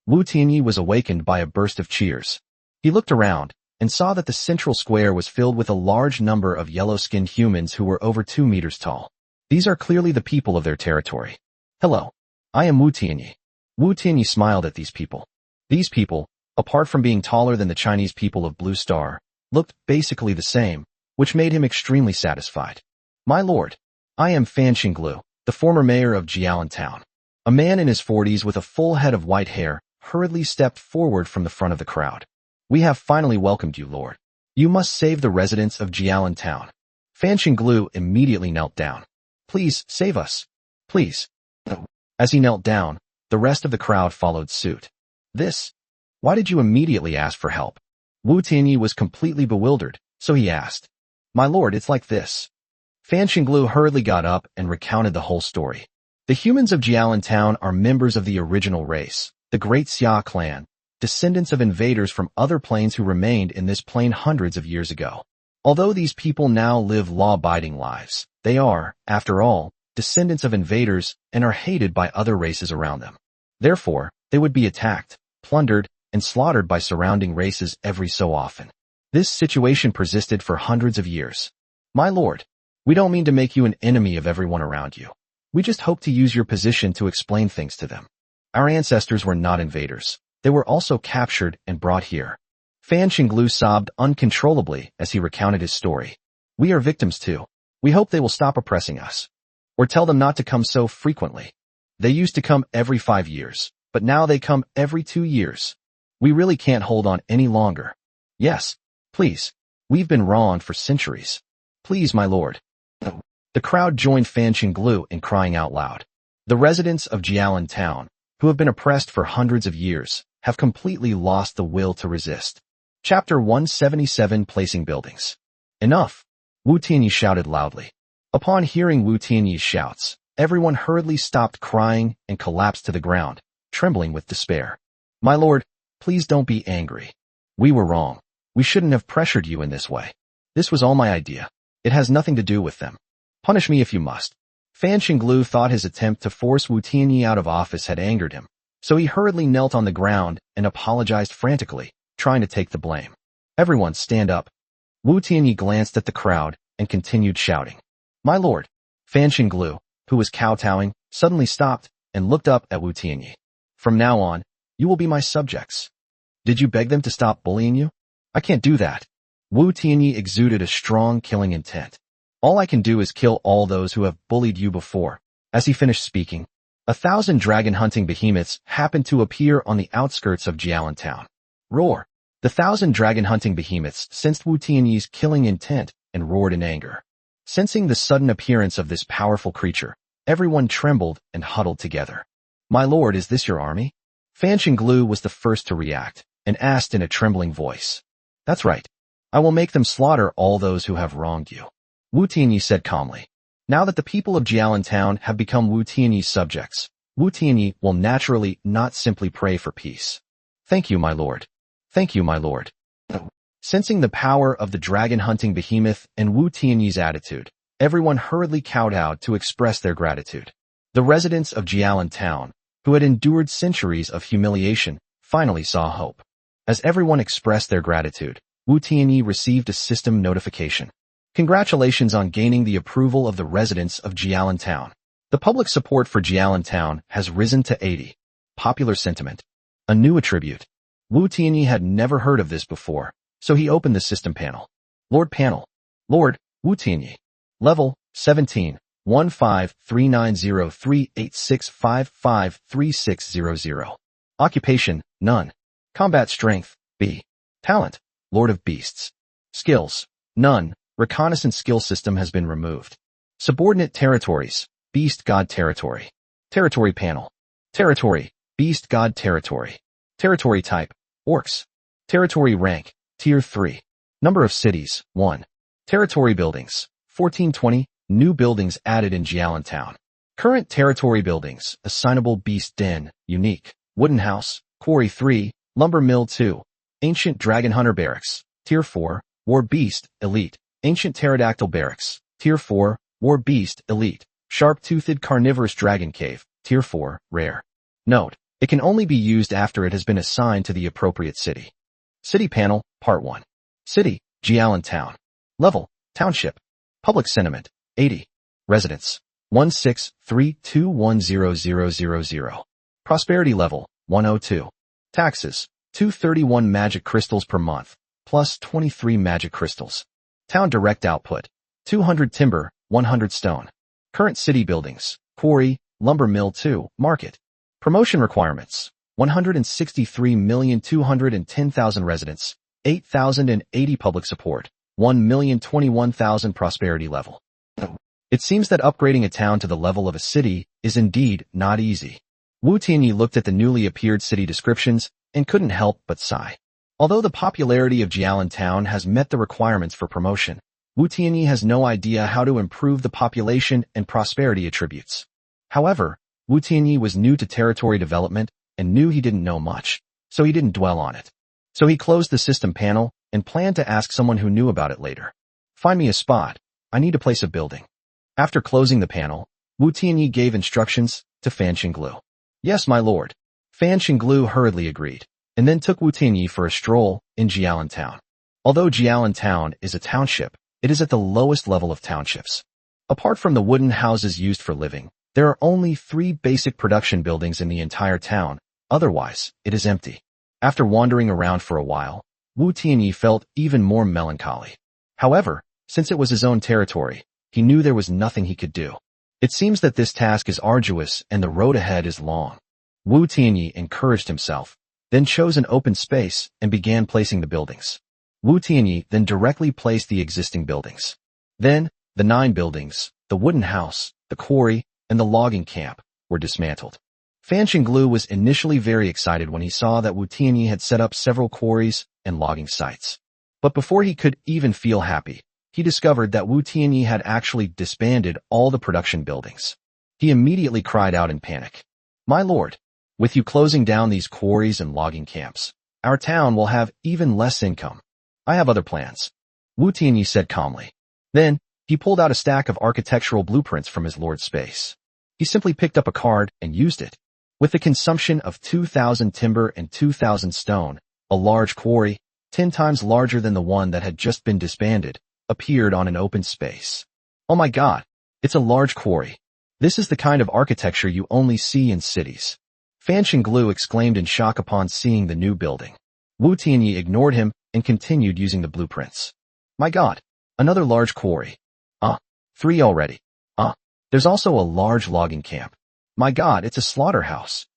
Speaker 1: Wu Tianyi was awakened by a burst of cheers. He looked around and saw that the central square was filled with a large number of yellow-skinned humans who were over 2 meters tall. These are clearly the people of their territory. Hello. I am Wu Tianyi. Wu Tianyi smiled at these people. These people, apart from being taller than the Chinese people of Blue Star, looked basically the same, which made him extremely satisfied. My lord, I am Fan Qinglu, the former mayor of Jialantown. A man in his 40s with a full head of white hair hurriedly stepped forward from the front of the crowd. We have finally welcomed you, lord. You must save the residents of Jialantown. Fan Qinglu immediately knelt down. Please, save us. Please. As he knelt down, the rest of the crowd followed suit. Why did you immediately ask for help? Wu Tianyi was completely bewildered, so he asked. My lord, it's like this. Fan Qinglu hurriedly got up and recounted the whole story. The humans of Jialantown are members of the original race, the Great Xia clan, descendants of invaders from other planes who remained in this plane hundreds of years ago. Although these people now live law-abiding lives, they are, after all, descendants of invaders and are hated by other races around them. Therefore, they would be attacked, plundered, and slaughtered by surrounding races every so often. This situation persisted for hundreds of years. My lord, we don't mean to make you an enemy of everyone around you. We just hope to use your position to explain things to them. Our ancestors were not invaders. They were also captured and brought here. Fan Qinglu sobbed uncontrollably as he recounted his story. We are victims too. We hope they will stop oppressing us. Or tell them not to come so frequently. They used to come every 5 years, but now they come every 2 years. We really can't hold on any longer. Yes, please. We've been wronged for centuries. Please, my lord. The crowd joined Fan Qinglu in crying out loud. The residents of Jialantown, who have been oppressed for hundreds of years, have completely lost the will to resist. Chapter 177 Placing Buildings. Enough! Wu Tianyi shouted loudly. Upon hearing Wu Tianyi's shouts, everyone hurriedly stopped crying and collapsed to the ground, trembling with despair. My lord, please don't be angry. We were wrong. We shouldn't have pressured you in this way. This was all my idea. It has nothing to do with them. Punish me if you must. Fan Qinglu thought his attempt to force Wu Tianyi out of office had angered him, so he hurriedly knelt on the ground and apologized frantically, trying to take the blame. Everyone stand up. Wu Tianyi glanced at the crowd and continued shouting. My lord. Fan Qinglu, who was kowtowing, suddenly stopped and looked up at Wu Tianyi. From now on, you will be my subjects. Did you beg them to stop bullying you? I can't do that. Wu Tianyi exuded a strong killing intent. All I can do is kill all those who have bullied you before. As he finished speaking, 1,000 dragon-hunting behemoths happened to appear on the outskirts of Jialantown. Roar! The 1,000 dragon-hunting behemoths sensed Wu Tianyi's killing intent and roared in anger. Sensing the sudden appearance of this powerful creature, everyone trembled and huddled together. My lord, is this your army? Fan Qinglu was the first to react and asked in a trembling voice. That's right. I will make them slaughter all those who have wronged you. Wu Tianyi said calmly. Now that the people of Jialantown have become Wu Tianyi's subjects, Wu Tianyi will naturally not simply pray for peace. Thank you, my lord. Thank you, my lord. Sensing the power of the dragon-hunting behemoth and Wu Tianyi's attitude, everyone hurriedly kowtowed to express their gratitude. The residents of Jialantown, who had endured centuries of humiliation, finally saw hope. As everyone expressed their gratitude, Wu Tianyi received a system notification. Congratulations on gaining the approval of the residents of Jialantown. The public support for Jialantown has risen to 80. Popular sentiment. A new attribute. Wu Tianyi had never heard of this before, so he opened the system panel. Lord panel. Lord, Wu Tianyi. Level, 17. 15390386553600. Occupation, none. Combat strength, B. Talent, Lord of Beasts. Skills, none. Reconnaissance skill system has been removed. Subordinate territories, Beast God Territory. Territory panel. Territory, Beast God Territory. Territory type, Orcs. Territory rank, Tier 3. Number of cities, 1. Territory buildings, 1420, new buildings added in Jialan Town. Current territory buildings, assignable Beast Den, unique, Wooden House, Quarry 3, Lumber Mill 2, Ancient Dragon Hunter Barracks, Tier 4, War Beast, Elite, Ancient Pterodactyl Barracks, Tier 4, War Beast, Elite, Sharp-Toothed Carnivorous Dragon Cave, Tier 4, Rare. Note, it can only be used after it has been assigned to the appropriate city. City Panel, Part 1. City, Jialan Town. Level, Township. Public Sentiment, 80. Residents, 163210000. Prosperity Level, 102. Taxes, 231 magic crystals per month, plus 23 magic crystals. Town direct output, 200 timber, 100 stone. Current city buildings, Quarry, Lumber Mill 2, Market. Promotion requirements, 163,210,000 residents, 8,080 public support, 1,021,000 prosperity level. It seems that upgrading a town to the level of a city is indeed not easy. Wu Tianyi looked at the newly appeared city descriptions and couldn't help but sigh. Although the popularity of Jialan Town has met the requirements for promotion, Wu Tianyi has no idea how to improve the population and prosperity attributes. However, Wu Tianyi was new to territory development and knew he didn't know much, so he didn't dwell on it. So he closed the system panel and planned to ask someone who knew about it later. Find me a spot. I need to place a building. After closing the panel, Wu Tianyi gave instructions to Fan Qinglu. Yes, my lord. Fan Qinglu hurriedly agreed, and then took Wu Tianyi for a stroll in Jialan Town. Although Jialan Town is a township, it is at the lowest level of townships. Apart from the wooden houses used for living, there are only 3 basic production buildings in the entire town, otherwise, it is empty. After wandering around for a while, Wu Tianyi felt even more melancholy. However, since it was his own territory, he knew there was nothing he could do. It seems that this task is arduous and the road ahead is long. Wu Tianyi encouraged himself, then chose an open space and began placing the buildings. Wu Tianyi then directly placed the existing buildings. Then, the 9 buildings, the wooden house, the quarry, and the logging camp, were dismantled. Fan Qinglu was initially very excited when he saw that Wu Tianyi had set up several quarries and logging sites. But before he could even feel happy, he discovered that Wu Tianyi had actually disbanded all the production buildings. He immediately cried out in panic. My lord, with you closing down these quarries and logging camps, our town will have even less income. I have other plans, Wu Tianyi said calmly. Then, he pulled out a stack of architectural blueprints from his lord's space. He simply picked up a card and used it. With the consumption of 2,000 timber and 2,000 stone, a large quarry, 10 times larger than the one that had just been disbanded, appeared on an open space. Oh my god, it's a large quarry. This is the kind of architecture you only see in cities. Fan Qinglu exclaimed in shock upon seeing the new building. Wu Tianyi ignored him and continued using the blueprints. My god, another large quarry. 3 already. There's also a large logging camp. My god, it's a slaughterhouse.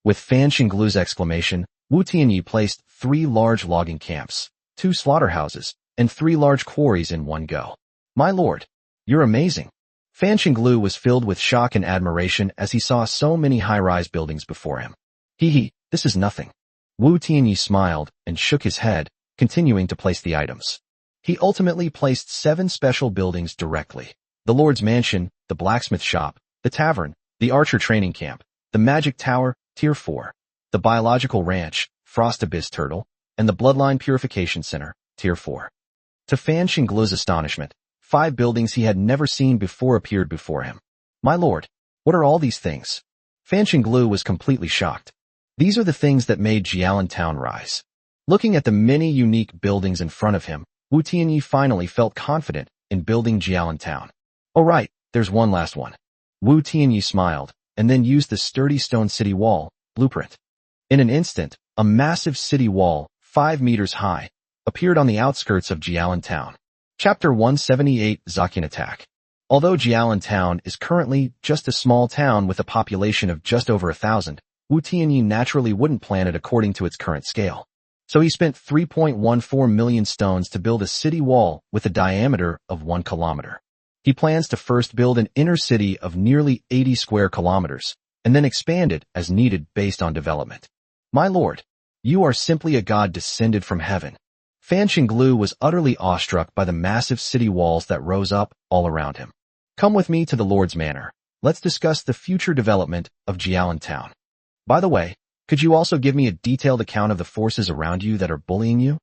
Speaker 1: With Fan Qinglu's exclamation, Wu Tianyi placed 3 large logging camps, 2 slaughterhouses, and 3 large quarries in one go. My lord, you're amazing. Fan Qinglu was filled with shock and admiration as he saw so many high-rise buildings before him. This is nothing. Wu Tianyi smiled and shook his head, continuing to place the items. He ultimately placed 7 special buildings directly. The Lord's Mansion, the Blacksmith Shop, the Tavern, the Archer Training Camp, the Magic Tower, Tier 4, the Biological Ranch, Frost Abyss Turtle, and the Bloodline Purification Center, Tier 4. To Fan Qinglu's astonishment, 5 buildings he had never seen before appeared before him. My lord, what are all these things? Fan Qinglu was completely shocked. These are the things that made Jialan Town rise. Looking at the many unique buildings in front of him, Wu Tianyi finally felt confident in building Jialan Town. Oh right, there's one last one. Wu Tianyi smiled, and then used the sturdy stone city wall, blueprint. In an instant, a massive city wall, 5 meters high, appeared on the outskirts of Jialan Town. Chapter 178 Zaqian Attack. Although Jialan Town is currently just a small town with a population of just over 1,000, Wu Tianyi naturally wouldn't plan it according to its current scale. So he spent 3.14 million stones to build a city wall with a diameter of 1 kilometer. He plans to first build an inner city of nearly 80 square kilometers, and then expand it as needed based on development. My lord, you are simply a god descended from heaven. Fan Qinglu was utterly awestruck by the massive city walls that rose up all around him. Come with me to the Lord's manor. Let's discuss the future development of Jialan Town. By the way, could you also give me a detailed account of the forces around you that are bullying you?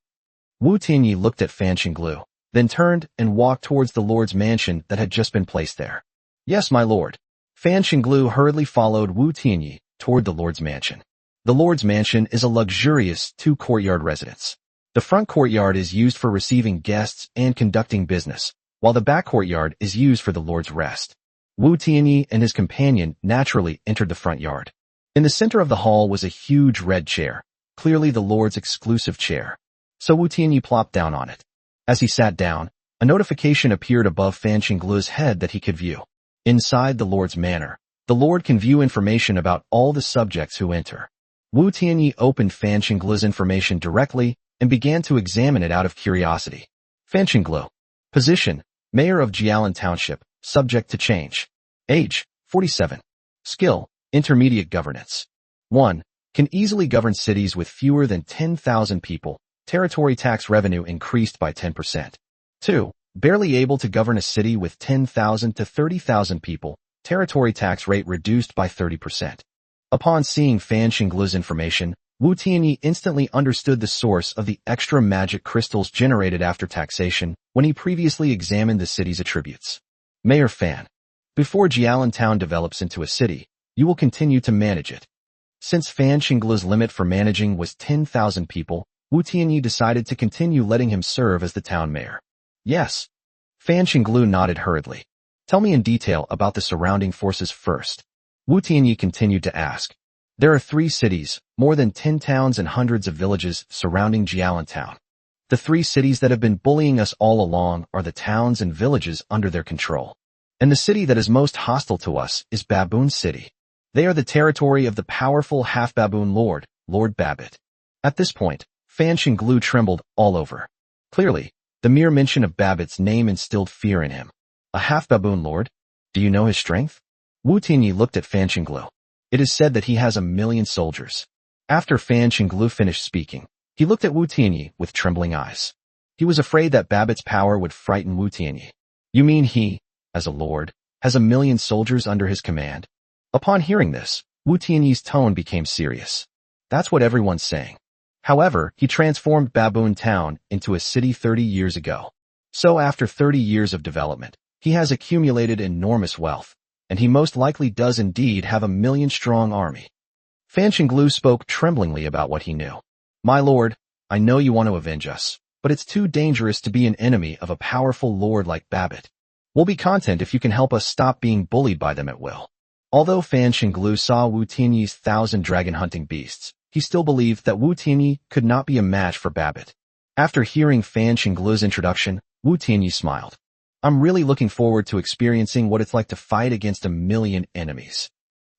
Speaker 1: Wu Tianyi looked at Fan Qinglu, then turned and walked towards the Lord's mansion that had just been placed there. Yes, my lord. Fan Qinglu hurriedly followed Wu Tianyi toward the Lord's mansion. The Lord's mansion is a luxurious two-courtyard residence. The front courtyard is used for receiving guests and conducting business, while the back courtyard is used for the Lord's rest. Wu Tianyi and his companion naturally entered the front yard. In the center of the hall was a huge red chair, clearly the Lord's exclusive chair. So Wu Tianyi plopped down on it. As he sat down, a notification appeared above Fan Qinglu's head that he could view. Inside the Lord's manor, the Lord can view information about all the subjects who enter. Wu Tianyi opened Fan Qinglu's information directly and began to examine it out of curiosity. Fan Qinglu. Position, Mayor of Jialan Township, subject to change. Age, 47. Skill, Intermediate governance. 1. Can easily govern cities with fewer than 10,000 people. Territory tax revenue increased by 10%. 2. Barely able to govern a city with 10,000 to 30,000 people. Territory tax rate reduced by 30%. Upon seeing Fan Qinglu's information, Wu Tianyi instantly understood the source of the extra magic crystals generated after taxation when he previously examined the city's attributes. Mayor Fan. Before Jialan Town develops into a city, you will continue to manage it. Since Fan Qinglu's limit for managing was 10,000 people, Wu Tianyi decided to continue letting him serve as the town mayor. Yes. Fan Qinglu nodded hurriedly. Tell me in detail about the surrounding forces first. Wu Tianyi continued to ask. There are 3 cities, more than 10 towns and hundreds of villages surrounding Jialan Town. The 3 cities that have been bullying us all along are the towns and villages under their control. And the city that is most hostile to us is Baboon City. They are the territory of the powerful half-baboon lord, Lord Babbitt. At this point, Fan Qinglu trembled all over. Clearly, the mere mention of Babbitt's name instilled fear in him. A half-baboon lord? Do you know his strength? Wu Tianyi looked at Fan Qinglu. It is said that he has 1,000,000 soldiers. After Fan Qinglu finished speaking, he looked at Wu Tianyi with trembling eyes. He was afraid that Babbitt's power would frighten Wu Tianyi. You mean he, as a lord, has 1,000,000 soldiers under his command? Upon hearing this, Wu Tianyi's tone became serious. That's what everyone's saying. However, he transformed Baboon Town into a city 30 years ago. So after 30 years of development, he has accumulated enormous wealth, and he most likely does indeed have 1,000,000-strong army. Fan Qinglu spoke tremblingly about what he knew. My lord, I know you want to avenge us, but it's too dangerous to be an enemy of a powerful lord like Babbitt. We'll be content if you can help us stop being bullied by them at will. Although Fan Qinglu saw Wu Tianyi's 1,000 dragon-hunting beasts, he still believed that Wu Tianyi could not be a match for Babbitt. After hearing Fan Qinglu's introduction, Wu Tianyi smiled. I'm really looking forward to experiencing what it's like to fight against 1,000,000 enemies.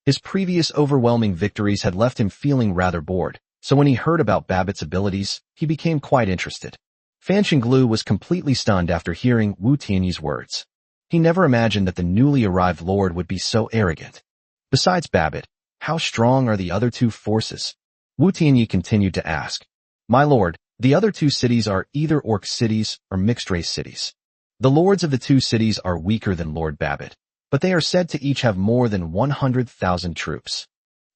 Speaker 1: His previous overwhelming victories had left him feeling rather bored, so when he heard about Babbitt's abilities, he became quite interested. Fan Qinglu was completely stunned after hearing Wu Tianyi's words. He never imagined that the newly arrived lord would be so arrogant. Besides Babbitt, how strong are the other 2 forces? Wu Tianyi continued to ask. My lord, the other 2 cities are either orc cities or mixed-race cities. The lords of the 2 cities are weaker than Lord Babbitt, but they are said to each have more than 100,000 troops.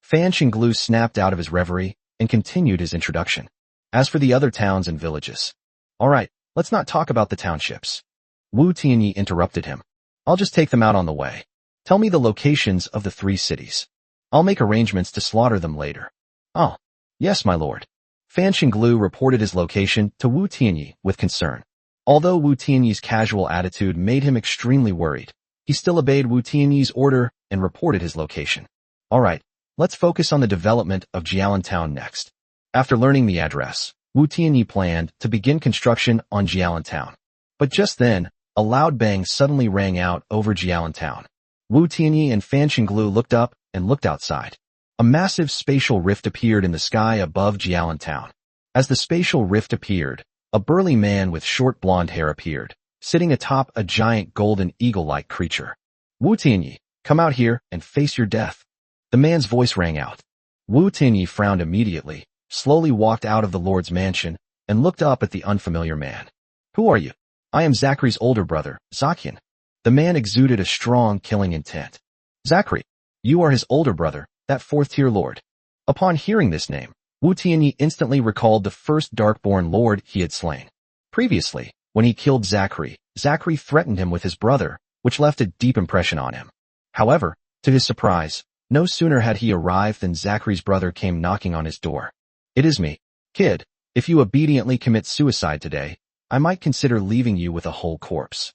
Speaker 1: Fan Qinglu snapped out of his reverie and continued his introduction. As for the other towns and villages. Alright, let's not talk about the townships. Wu Tianyi interrupted him. I'll just take them out on the way. Tell me the locations of the 3 cities. I'll make arrangements to slaughter them later. Oh, yes, my lord. Fan Qinglu reported his location to Wu Tianyi with concern. Although Wu Tianyi's casual attitude made him extremely worried, he still obeyed Wu Tianyi's order and reported his location. Alright, let's focus on the development of Jialan Town next. After learning the address, Wu Tianyi planned to begin construction on Jialan Town. But just then, a loud bang suddenly rang out over Jialan Town. Wu Tianyi and Fan Qinglu looked up and looked outside. A massive spatial rift appeared in the sky above Jialan Town. As the spatial rift appeared, a burly man with short blonde hair appeared, sitting atop a giant golden eagle-like creature. Wu Tianyi, come out here and face your death. The man's voice rang out. Wu Tianyi frowned immediately, slowly walked out of the Lord's mansion, and looked up at the unfamiliar man. Who are you? I am Zachary's older brother, Zaqian. The man exuded a strong killing intent. Zachary, you are his older brother, that fourth-tier lord. Upon hearing this name, Wu Tianyi instantly recalled the first Darkborn lord he had slain. Previously, when he killed Zachary, Zachary threatened him with his brother, which left a deep impression on him. However, to his surprise, no sooner had he arrived than Zachary's brother came knocking on his door. It is me, kid. If you obediently commit suicide today, I might consider leaving you with a whole corpse.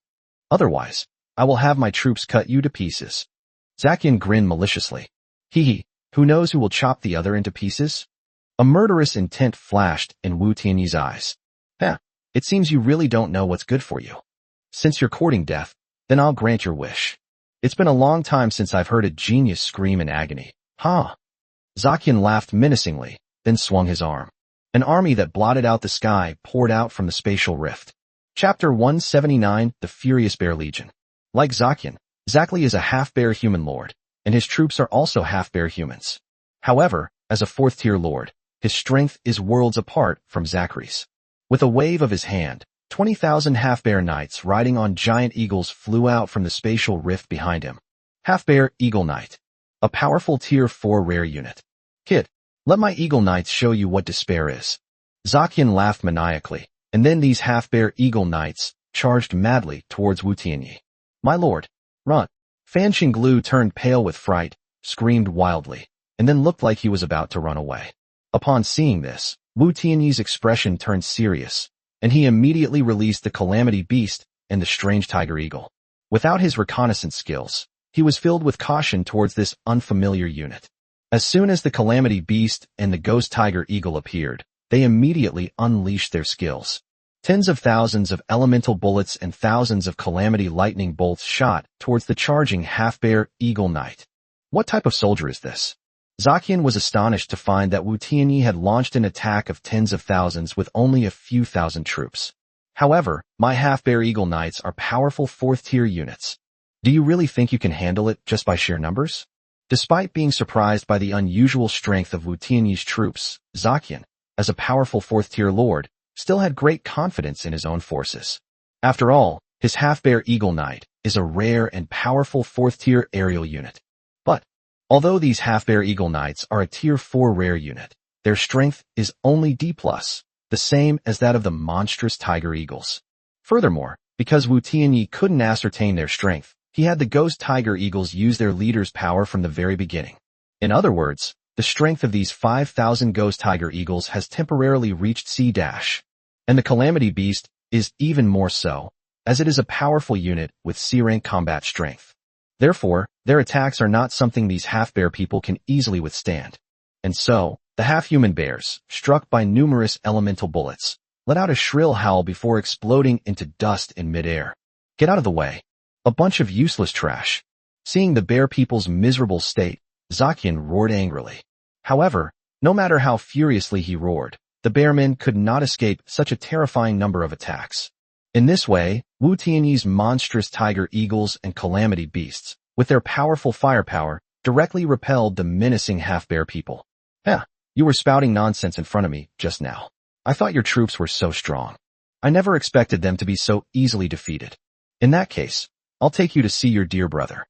Speaker 1: Otherwise, I will have my troops cut you to pieces. Zaqian grinned maliciously. Hee, who knows who will chop the other into pieces? A murderous intent flashed in Wu Tianyi's eyes. It seems you really don't know what's good for you. Since you're courting death, then I'll grant your wish. It's been a long time since I've heard a genius scream in agony. Ha! Zaqian laughed menacingly, then swung his arm. An army that blotted out the sky poured out from the spatial rift. Chapter 179, The Furious Bear Legion. Like Zaqian, Zachary is a half-bear human lord, and his troops are also half-bear humans. However, as a fourth-tier lord, his strength is worlds apart from Zachary's. With a wave of his hand, 20,000 half-bear knights riding on giant eagles flew out from the spatial rift behind him. Half-bear Eagle Knight. A powerful Tier 4 rare unit. Kid, let my Eagle Knights show you what despair is. Zaqian laughed maniacally, and then these half-bear Eagle Knights charged madly towards Wu Tianyi. My lord, run. Fan Qinglu turned pale with fright, screamed wildly, and then looked like he was about to run away. Upon seeing this, Wu Tianyi's expression turned serious, and he immediately released the Calamity Beast and the Strange Tiger Eagle. Without his reconnaissance skills, he was filled with caution towards this unfamiliar unit. As soon as the Calamity Beast and the Ghost Tiger Eagle appeared, they immediately unleashed their skills. Tens of thousands of elemental bullets and thousands of Calamity lightning bolts shot towards the charging half-bear Eagle Knight. What type of soldier is this? Zaqian was astonished to find that Wu Tianyi had launched an attack of tens of thousands with only a few thousand troops. However, my half-bear Eagle Knights are powerful fourth-tier units. Do you really think you can handle it just by sheer numbers? Despite being surprised by the unusual strength of Wu Tianyi's troops, Zaqian, as a powerful fourth-tier lord, still had great confidence in his own forces. After all, his half-bear Eagle Knight is a rare and powerful fourth-tier aerial unit. But, although these half-bear Eagle Knights are a Tier 4 rare unit, their strength is only D+, the same as that of the monstrous Tiger Eagles. Furthermore, because Wu Tianyi couldn't ascertain their strength, he had the Ghost Tiger Eagles use their leader's power from the very beginning. In other words, the strength of these 5,000 Ghost Tiger Eagles has temporarily reached C-, and the Calamity Beast is even more so, as it is a powerful unit with C-rank combat strength. Therefore, their attacks are not something these half-bear people can easily withstand. And so, the half-human bears, struck by numerous elemental bullets, let out a shrill howl before exploding into dust in midair. Get out of the way. A bunch of useless trash. Seeing the bear people's miserable state, Zaqian roared angrily. However, no matter how furiously he roared, the bearmen could not escape such a terrifying number of attacks. In this way, Wu Tianyi's monstrous Tiger Eagles and Calamity Beasts, with their powerful firepower, directly repelled the menacing half-bear people. You were spouting nonsense in front of me just now. I thought your troops were so strong. I never expected them to be so easily defeated. In that case, I'll take you to see your dear brother.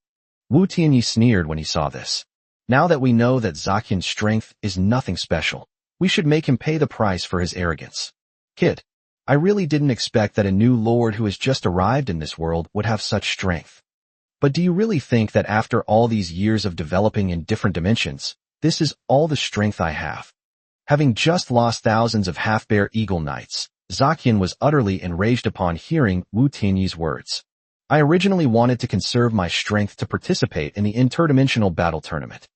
Speaker 1: Wu Tianyi sneered when he saw this. Now that we know that Zaqian's strength is nothing special, we should make him pay the price for his arrogance. Kid, I really didn't expect that a new lord who has just arrived in this world would have such strength. But do you really think that after all these years of developing in different dimensions, this is all the strength I have? Having just lost thousands of half-bear Eagle Knights, Zaqian was utterly enraged upon hearing Wu Tianyi's words. I originally wanted to conserve my strength to participate in the interdimensional battle tournament.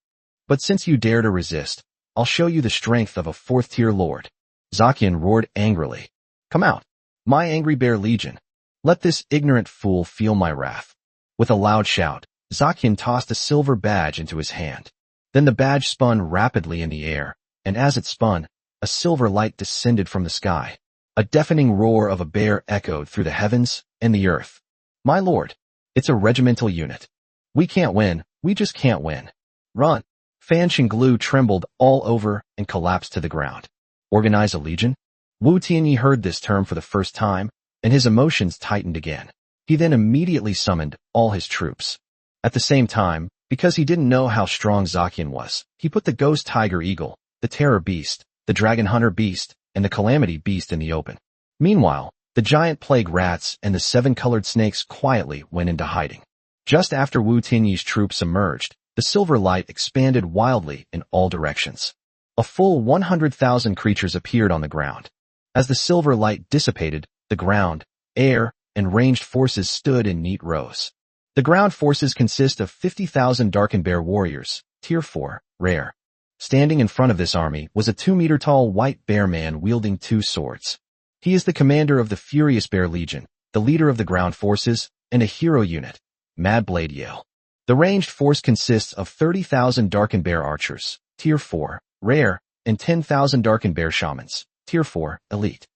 Speaker 1: But since you dare to resist, I'll show you the strength of a fourth-tier lord. Zaqian roared angrily. Come out, my angry bear legion. Let this ignorant fool feel my wrath. With a loud shout, Zaqian tossed a silver badge into his hand. Then the badge spun rapidly in the air, and as it spun, a silver light descended from the sky. A deafening roar of a bear echoed through the heavens and the earth. My lord, it's a regimental unit. We can't win, we just can't win. Run. Fan Xinglu trembled all over and collapsed to the ground. Organize a legion? Wu Tianyi heard this term for the first time, and his emotions tightened again. He then immediately summoned all his troops. At the same time, because he didn't know how strong Zaqian was, he put the Ghost Tiger Eagle, the Terror Beast, the Dragon Hunter Beast, and the Calamity Beast in the open. Meanwhile, the giant plague rats and the 7-colored snakes quietly went into hiding. Just after Wu Tianyi's troops emerged, the silver light expanded wildly in all directions. A full 100,000 creatures appeared on the ground. As the silver light dissipated, the ground, air, and ranged forces stood in neat rows. The ground forces consist of 50,000 Darkened Bear warriors, Tier 4, rare. Standing in front of this army was a 2-meter-tall white bear man wielding 2 swords. He is the commander of the Furious Bear Legion, the leader of the ground forces, and a hero unit, Mad Blade Yale. The ranged force consists of 30,000 Darkened Bear archers, Tier 4, rare, and 10,000 Darkened Bear shamans, Tier 4, elite.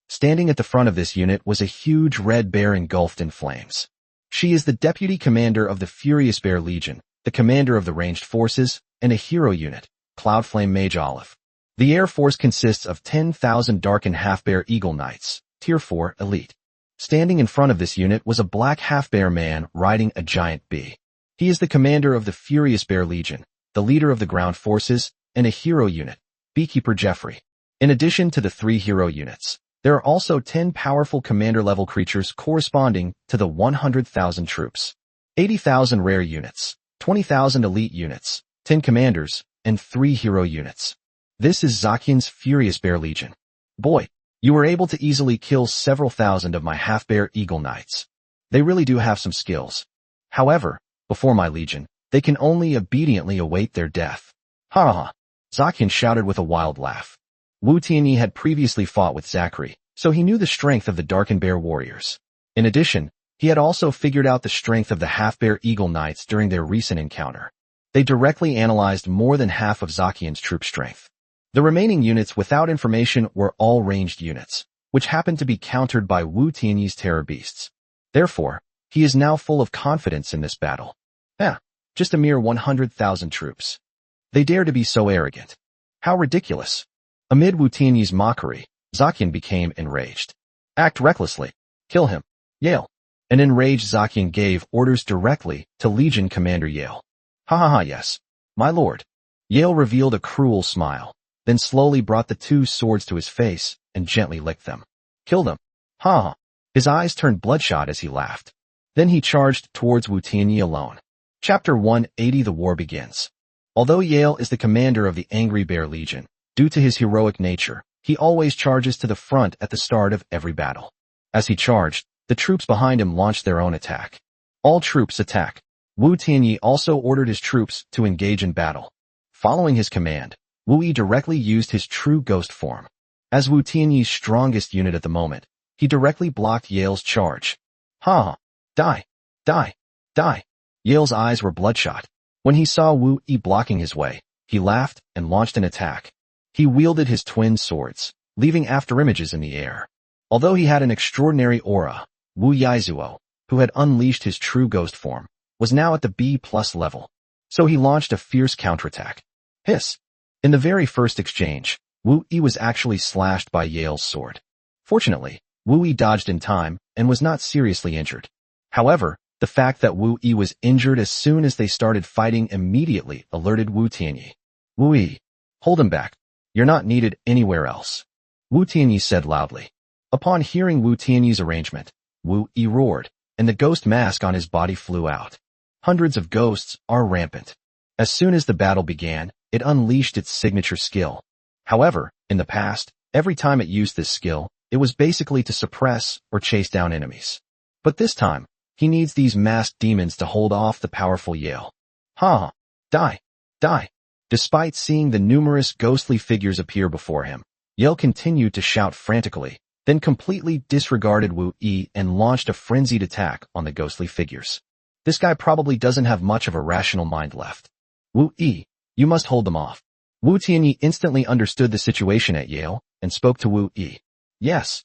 Speaker 1: Standing at the front of this unit was a huge red bear engulfed in flames. She is the deputy commander of the Furious Bear Legion, the commander of the ranged forces, and a hero unit, Cloudflame Mage Olive. The air force consists of 10,000 Darkened Half-Bear Eagle Knights, Tier 4, elite. Standing in front of this unit was a black half-bear man riding a giant bee. He is the commander of the Furious Bear Legion, the leader of the ground forces, and a hero unit, Beekeeper Jeffrey. In addition to the 3 hero units, there are also 10 powerful commander-level creatures corresponding to the 100,000 troops. 80,000 rare units, 20,000 elite units, 10 commanders, and 3 hero units. This is Zaqian's Furious Bear Legion. Boy, you were able to easily kill several thousand of my half-bear eagle knights. They really do have some skills. However, before my legion, they can only obediently await their death. Ha ha ha. Zaqian shouted with a wild laugh. Wu Tianyi had previously fought with Zachary, so he knew the strength of the Darkened Bear warriors. In addition, he had also figured out the strength of the half-bear eagle knights during their recent encounter. They directly analyzed more than half of Zaqian's troop strength. The remaining units without information were all ranged units, which happened to be countered by Wu Tianyi's terror beasts. Therefore, he is now full of confidence in this battle. Just a mere 100,000 troops. They dare to be so arrogant. How ridiculous. Amid Wu Tianyi's mockery, Zaqian became enraged. Act recklessly. Kill him. Yale. An enraged Zaqian gave orders directly to Legion Commander Yale. Ha ha ha, yes. My lord. Yale revealed a cruel smile, then slowly brought the 2 swords to his face and gently licked them. Kill them. Ha ha. His eyes turned bloodshot as he laughed. Then he charged towards Wu Tianyi alone. Chapter 180 The War Begins. Although Yale is the commander of the Angry Bear Legion, due to his heroic nature, he always charges to the front at the start of every battle. As he charged, the troops behind him launched their own attack. All troops attack. Wu Tianyi also ordered his troops to engage in battle. Following his command, Wu Yi directly used his true ghost form. As Wu Tianyi's strongest unit at the moment, he directly blocked Yale's charge. Ha ha. Die. Die. Die. Yale's eyes were bloodshot. When he saw Wu Yi blocking his way, he laughed and launched an attack. He wielded his twin swords, leaving afterimages in the air. Although he had an extraordinary aura, Wu Yizuo, who had unleashed his true ghost form, was now at the B+ level. So he launched a fierce counterattack. Hiss! In the very first exchange, Wu Yi was actually slashed by Yale's sword. Fortunately, Wu Yi dodged in time and was not seriously injured. However, the fact that Wu Yi was injured as soon as they started fighting immediately alerted Wu Tianyi. Wu Yi, hold him back. You're not needed anywhere else. Wu Tianyi said loudly. Upon hearing Wu Tianyi's arrangement, Wu Yi roared, and the ghost mask on his body flew out. Hundreds of ghosts are rampant. As soon as the battle began, it unleashed its signature skill. However, in the past, every time it used this skill, it was basically to suppress or chase down enemies. But this time, he needs these masked demons to hold off the powerful Yale. Ha! Die! Die! Despite seeing the numerous ghostly figures appear before him, Yale continued to shout frantically, then completely disregarded Wu Yi and launched a frenzied attack on the ghostly figures. This guy probably doesn't have much of a rational mind left. Wu Yi, you must hold them off. Wu Tianyi instantly understood the situation at Yale and spoke to Wu Yi. Yes.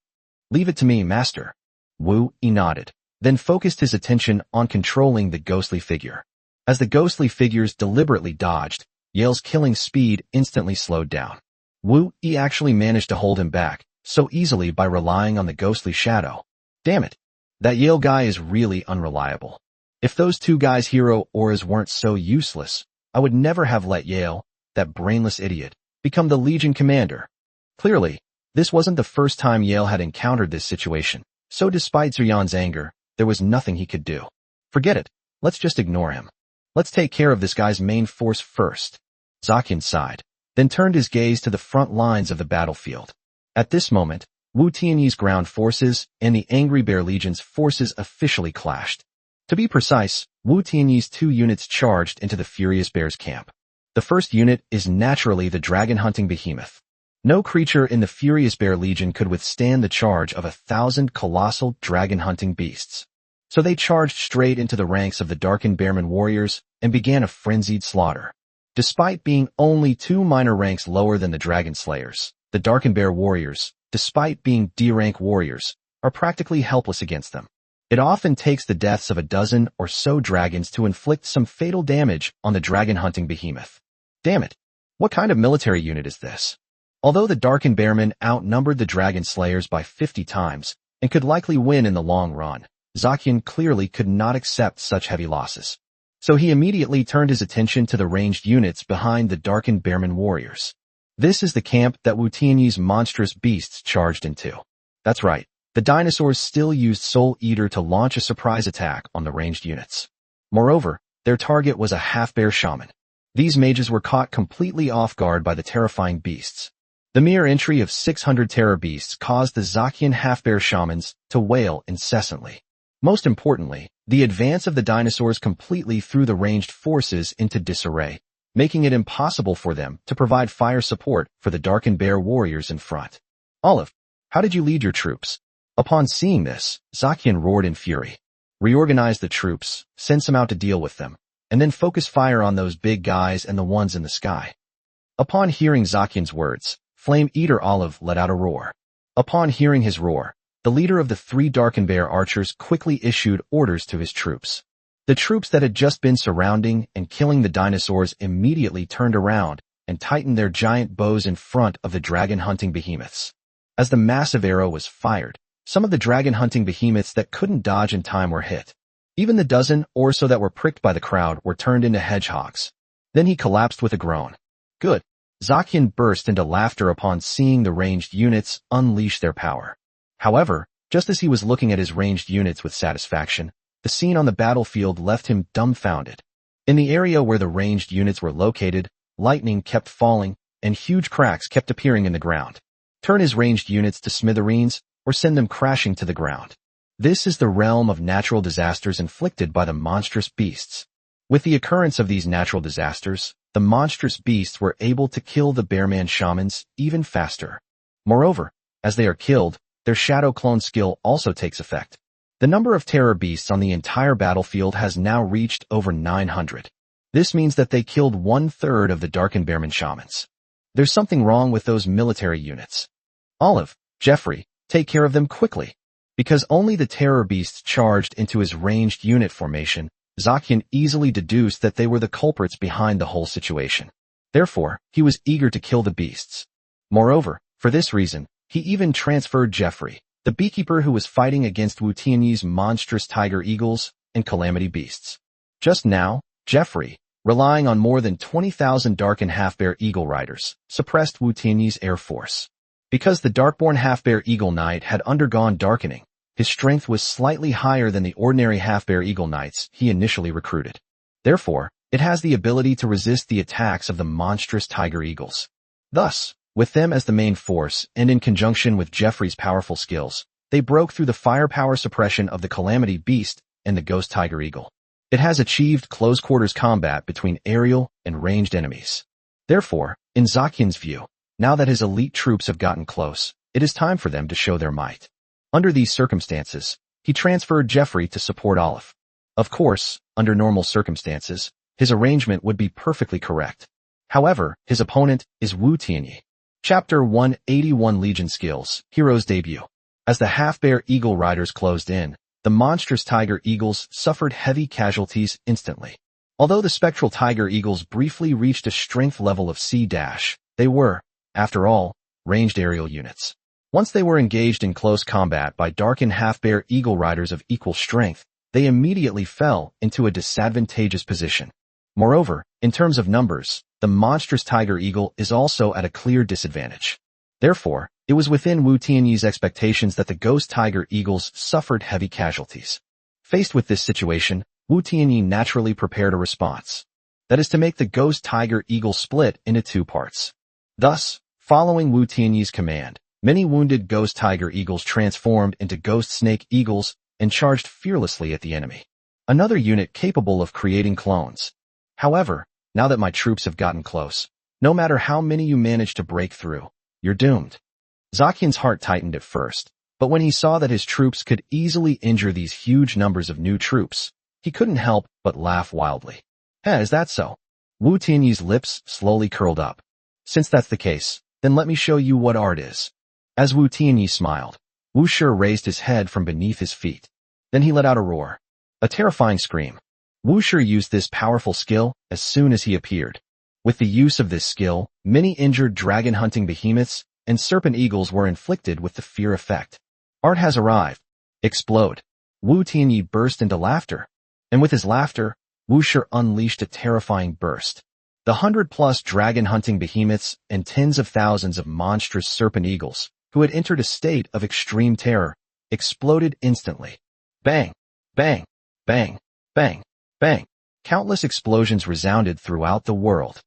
Speaker 1: Leave it to me, master. Wu Yi nodded, then focused his attention on controlling the ghostly figure. As the ghostly figures deliberately dodged, Yale's killing speed instantly slowed down. Wu Yi actually managed to hold him back so easily by relying on the ghostly shadow. Damn it. That Yale guy is really unreliable. If those two guys' hero auras weren't so useless, I would never have let Yale, that brainless idiot, become the Legion commander. Clearly, this wasn't the first time Yale had encountered this situation, so despite Zuyan's anger, there was nothing he could do. Forget it, let's just ignore him. Let's take care of this guy's main force first. Zaqian sighed, then turned his gaze to the front lines of the battlefield. At this moment, Wu Tianyi's ground forces and the Angry Bear Legion's forces officially clashed. To be precise, Wu Tianyi's 2 units charged into the Furious Bear's camp. The first unit is naturally the dragon-hunting behemoth. No creature in the Furious Bear Legion could withstand the charge of 1,000 colossal dragon-hunting beasts. So they charged straight into the ranks of the Darkened Bearman warriors and began a frenzied slaughter. Despite being only 2 minor ranks lower than the Dragon Slayers, the Darkened Bear warriors, despite being D-rank warriors, are practically helpless against them. It often takes the deaths of a dozen or so dragons to inflict some fatal damage on the dragon-hunting behemoth. Damn it! What kind of military unit is this? Although the Darkened Bearmen outnumbered the Dragon Slayers by 50 times and could likely win in the long run, Zaqian clearly could not accept such heavy losses. So he immediately turned his attention to the ranged units behind the Darkened Bearman warriors. This is the camp that Wu Tianyi's monstrous beasts charged into. That's right, the dinosaurs still used Soul Eater to launch a surprise attack on the ranged units. Moreover, their target was a half-bear shaman. These mages were caught completely off guard by the terrifying beasts. The mere entry of 600 terror beasts caused the Zaqian half-bear shamans to wail incessantly. Most importantly, the advance of the dinosaurs completely threw the ranged forces into disarray, making it impossible for them to provide fire support for the Darkened Bear warriors in front. Olive, how did you lead your troops? Upon seeing this, Zaqian roared in fury. Reorganize the troops, send some out to deal with them, and then focus fire on those big guys and the ones in the sky. Upon hearing Zaqian's words, Flame Eater Olive let out a roar. Upon hearing his roar, the leader of the 3 Darkened Bear archers quickly issued orders to his troops. The troops that had just been surrounding and killing the dinosaurs immediately turned around and tightened their giant bows in front of the dragon-hunting behemoths. As the massive arrow was fired, some of the dragon-hunting behemoths that couldn't dodge in time were hit. Even the dozen or so that were pricked by the crowd were turned into hedgehogs. Then he collapsed with a groan. Good. Zaqian burst into laughter upon seeing the ranged units unleash their power. However, just as he was looking at his ranged units with satisfaction, the scene on the battlefield left him dumbfounded. In the area where the ranged units were located, lightning kept falling, and huge cracks kept appearing in the ground. Turn his ranged units to smithereens, or send them crashing to the ground. This is the realm of natural disasters inflicted by the monstrous beasts. With the occurrence of these natural disasters, the monstrous beasts were able to kill the Bearman shamans even faster. Moreover, as they are killed, their shadow clone skill also takes effect. The number of terror beasts on the entire battlefield has now reached over 900. This means that they killed 1/3 of the Darkened Bearman shamans. There's something wrong with those military units. Olive, Jeffrey, take care of them quickly. Because only the terror beasts charged into his ranged unit formation, Zaqian easily deduced that they were the culprits behind the whole situation. Therefore, he was eager to kill the beasts. Moreover, for this reason, he even transferred Jeffrey, the beekeeper who was fighting against Wu Tianyi's monstrous tiger eagles and calamity beasts. Just now, Jeffrey, relying on more than 20,000 Dark and Half-Bear Eagle riders, suppressed Wu Tianyi's air force. Because the Darkborn Half-Bear Eagle Knight had undergone darkening, his strength was slightly higher than the ordinary Half-Bear Eagle Knights he initially recruited. Therefore, it has the ability to resist the attacks of the monstrous tiger eagles. Thus, with them as the main force and in conjunction with Jeffrey's powerful skills, they broke through the firepower suppression of the Calamity Beast and the Ghost Tiger Eagle. It has achieved close-quarters combat between aerial and ranged enemies. Therefore, in Zaqian's view, now that his elite troops have gotten close, it is time for them to show their might. Under these circumstances, he transferred Jeffrey to support Olive. Of course, under normal circumstances, his arrangement would be perfectly correct. However, his opponent is Wu Tianyi. Chapter 181 Legion Skills, Hero's Debut. As the half-bear eagle riders closed in, the monstrous tiger eagles suffered heavy casualties instantly. Although the spectral tiger eagles briefly reached a strength level of C-, they were, after all, ranged aerial units. Once they were engaged in close combat by darkened half-bear eagle riders of equal strength, they immediately fell into a disadvantageous position. Moreover, in terms of numbers, the monstrous tiger eagle is also at a clear disadvantage. Therefore, it was within Wu Tianyi's expectations that the ghost tiger eagles suffered heavy casualties. Faced with this situation, Wu Tianyi naturally prepared a response. That is to make the ghost tiger eagle split into two parts. Thus, following Wu Tianyi's command, many wounded ghost tiger eagles transformed into ghost snake eagles and charged fearlessly at the enemy. Another unit capable of creating clones. However, now that my troops have gotten close, no matter how many you manage to break through, you're doomed. Zaqian's heart tightened at first, but when he saw that his troops could easily injure these huge numbers of new troops, he couldn't help but laugh wildly. Is that so? Wu Tianyi's lips slowly curled up. Since that's the case, then let me show you what art is. As Wu Tianyi smiled, Wu Shi raised his head from beneath his feet. Then he let out a roar. A terrifying scream. Wu Shi used this powerful skill as soon as he appeared. With the use of this skill, many injured dragon-hunting behemoths and serpent eagles were inflicted with the fear effect. Art has arrived. Explode. Wu Tianyi burst into laughter. And with his laughter, Wu Shi unleashed a terrifying burst. The 100+ dragon-hunting behemoths and tens of thousands of monstrous serpent eagles, who had entered a state of extreme terror, exploded instantly. Bang! Bang! Bang! Bang! Bang! Countless explosions resounded throughout the world.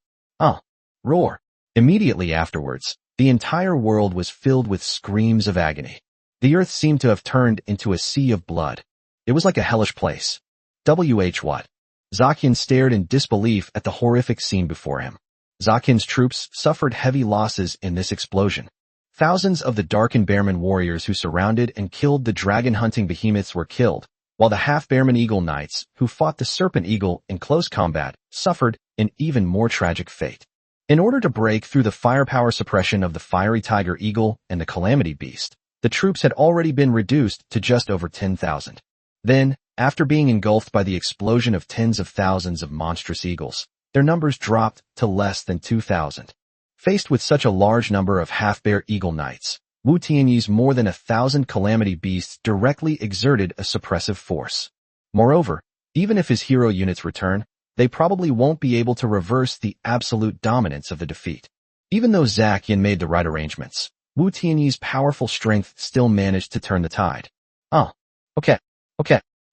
Speaker 1: Roar! Immediately afterwards, the entire world was filled with screams of agony. The earth seemed to have turned into a sea of blood. It was like a hellish place. What? Zaqian stared in disbelief at the horrific scene before him. Zaqian's troops suffered heavy losses in this explosion. Thousands of the darkened Bearman warriors who surrounded and killed the dragon-hunting behemoths were killed, while the half-Bearman Eagle Knights, who fought the Serpent Eagle in close combat, suffered an even more tragic fate. In order to break through the firepower suppression of the Fiery Tiger Eagle and the Calamity Beast, the troops had already been reduced to just over 10,000. Then, after being engulfed by the explosion of tens of thousands of monstrous eagles, their numbers dropped to less than 2,000. Faced with such a large number of half-bear eagle knights, Wu Tianyi's more than 1,000 calamity beasts directly exerted a suppressive force. Moreover, even if his hero units return, they probably won't be able to reverse the absolute dominance of the defeat. Even though Zaqian made the right arrangements, Wu Tianyi's powerful strength still managed to turn the tide. Okay.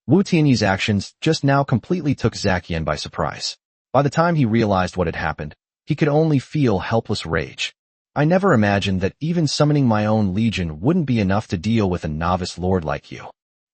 Speaker 1: Wu Tianyi's actions just now completely took Zaqian by surprise. By the time he realized what had happened, he could only feel helpless rage. I never imagined that even summoning my own legion wouldn't be enough to deal with a novice lord like you.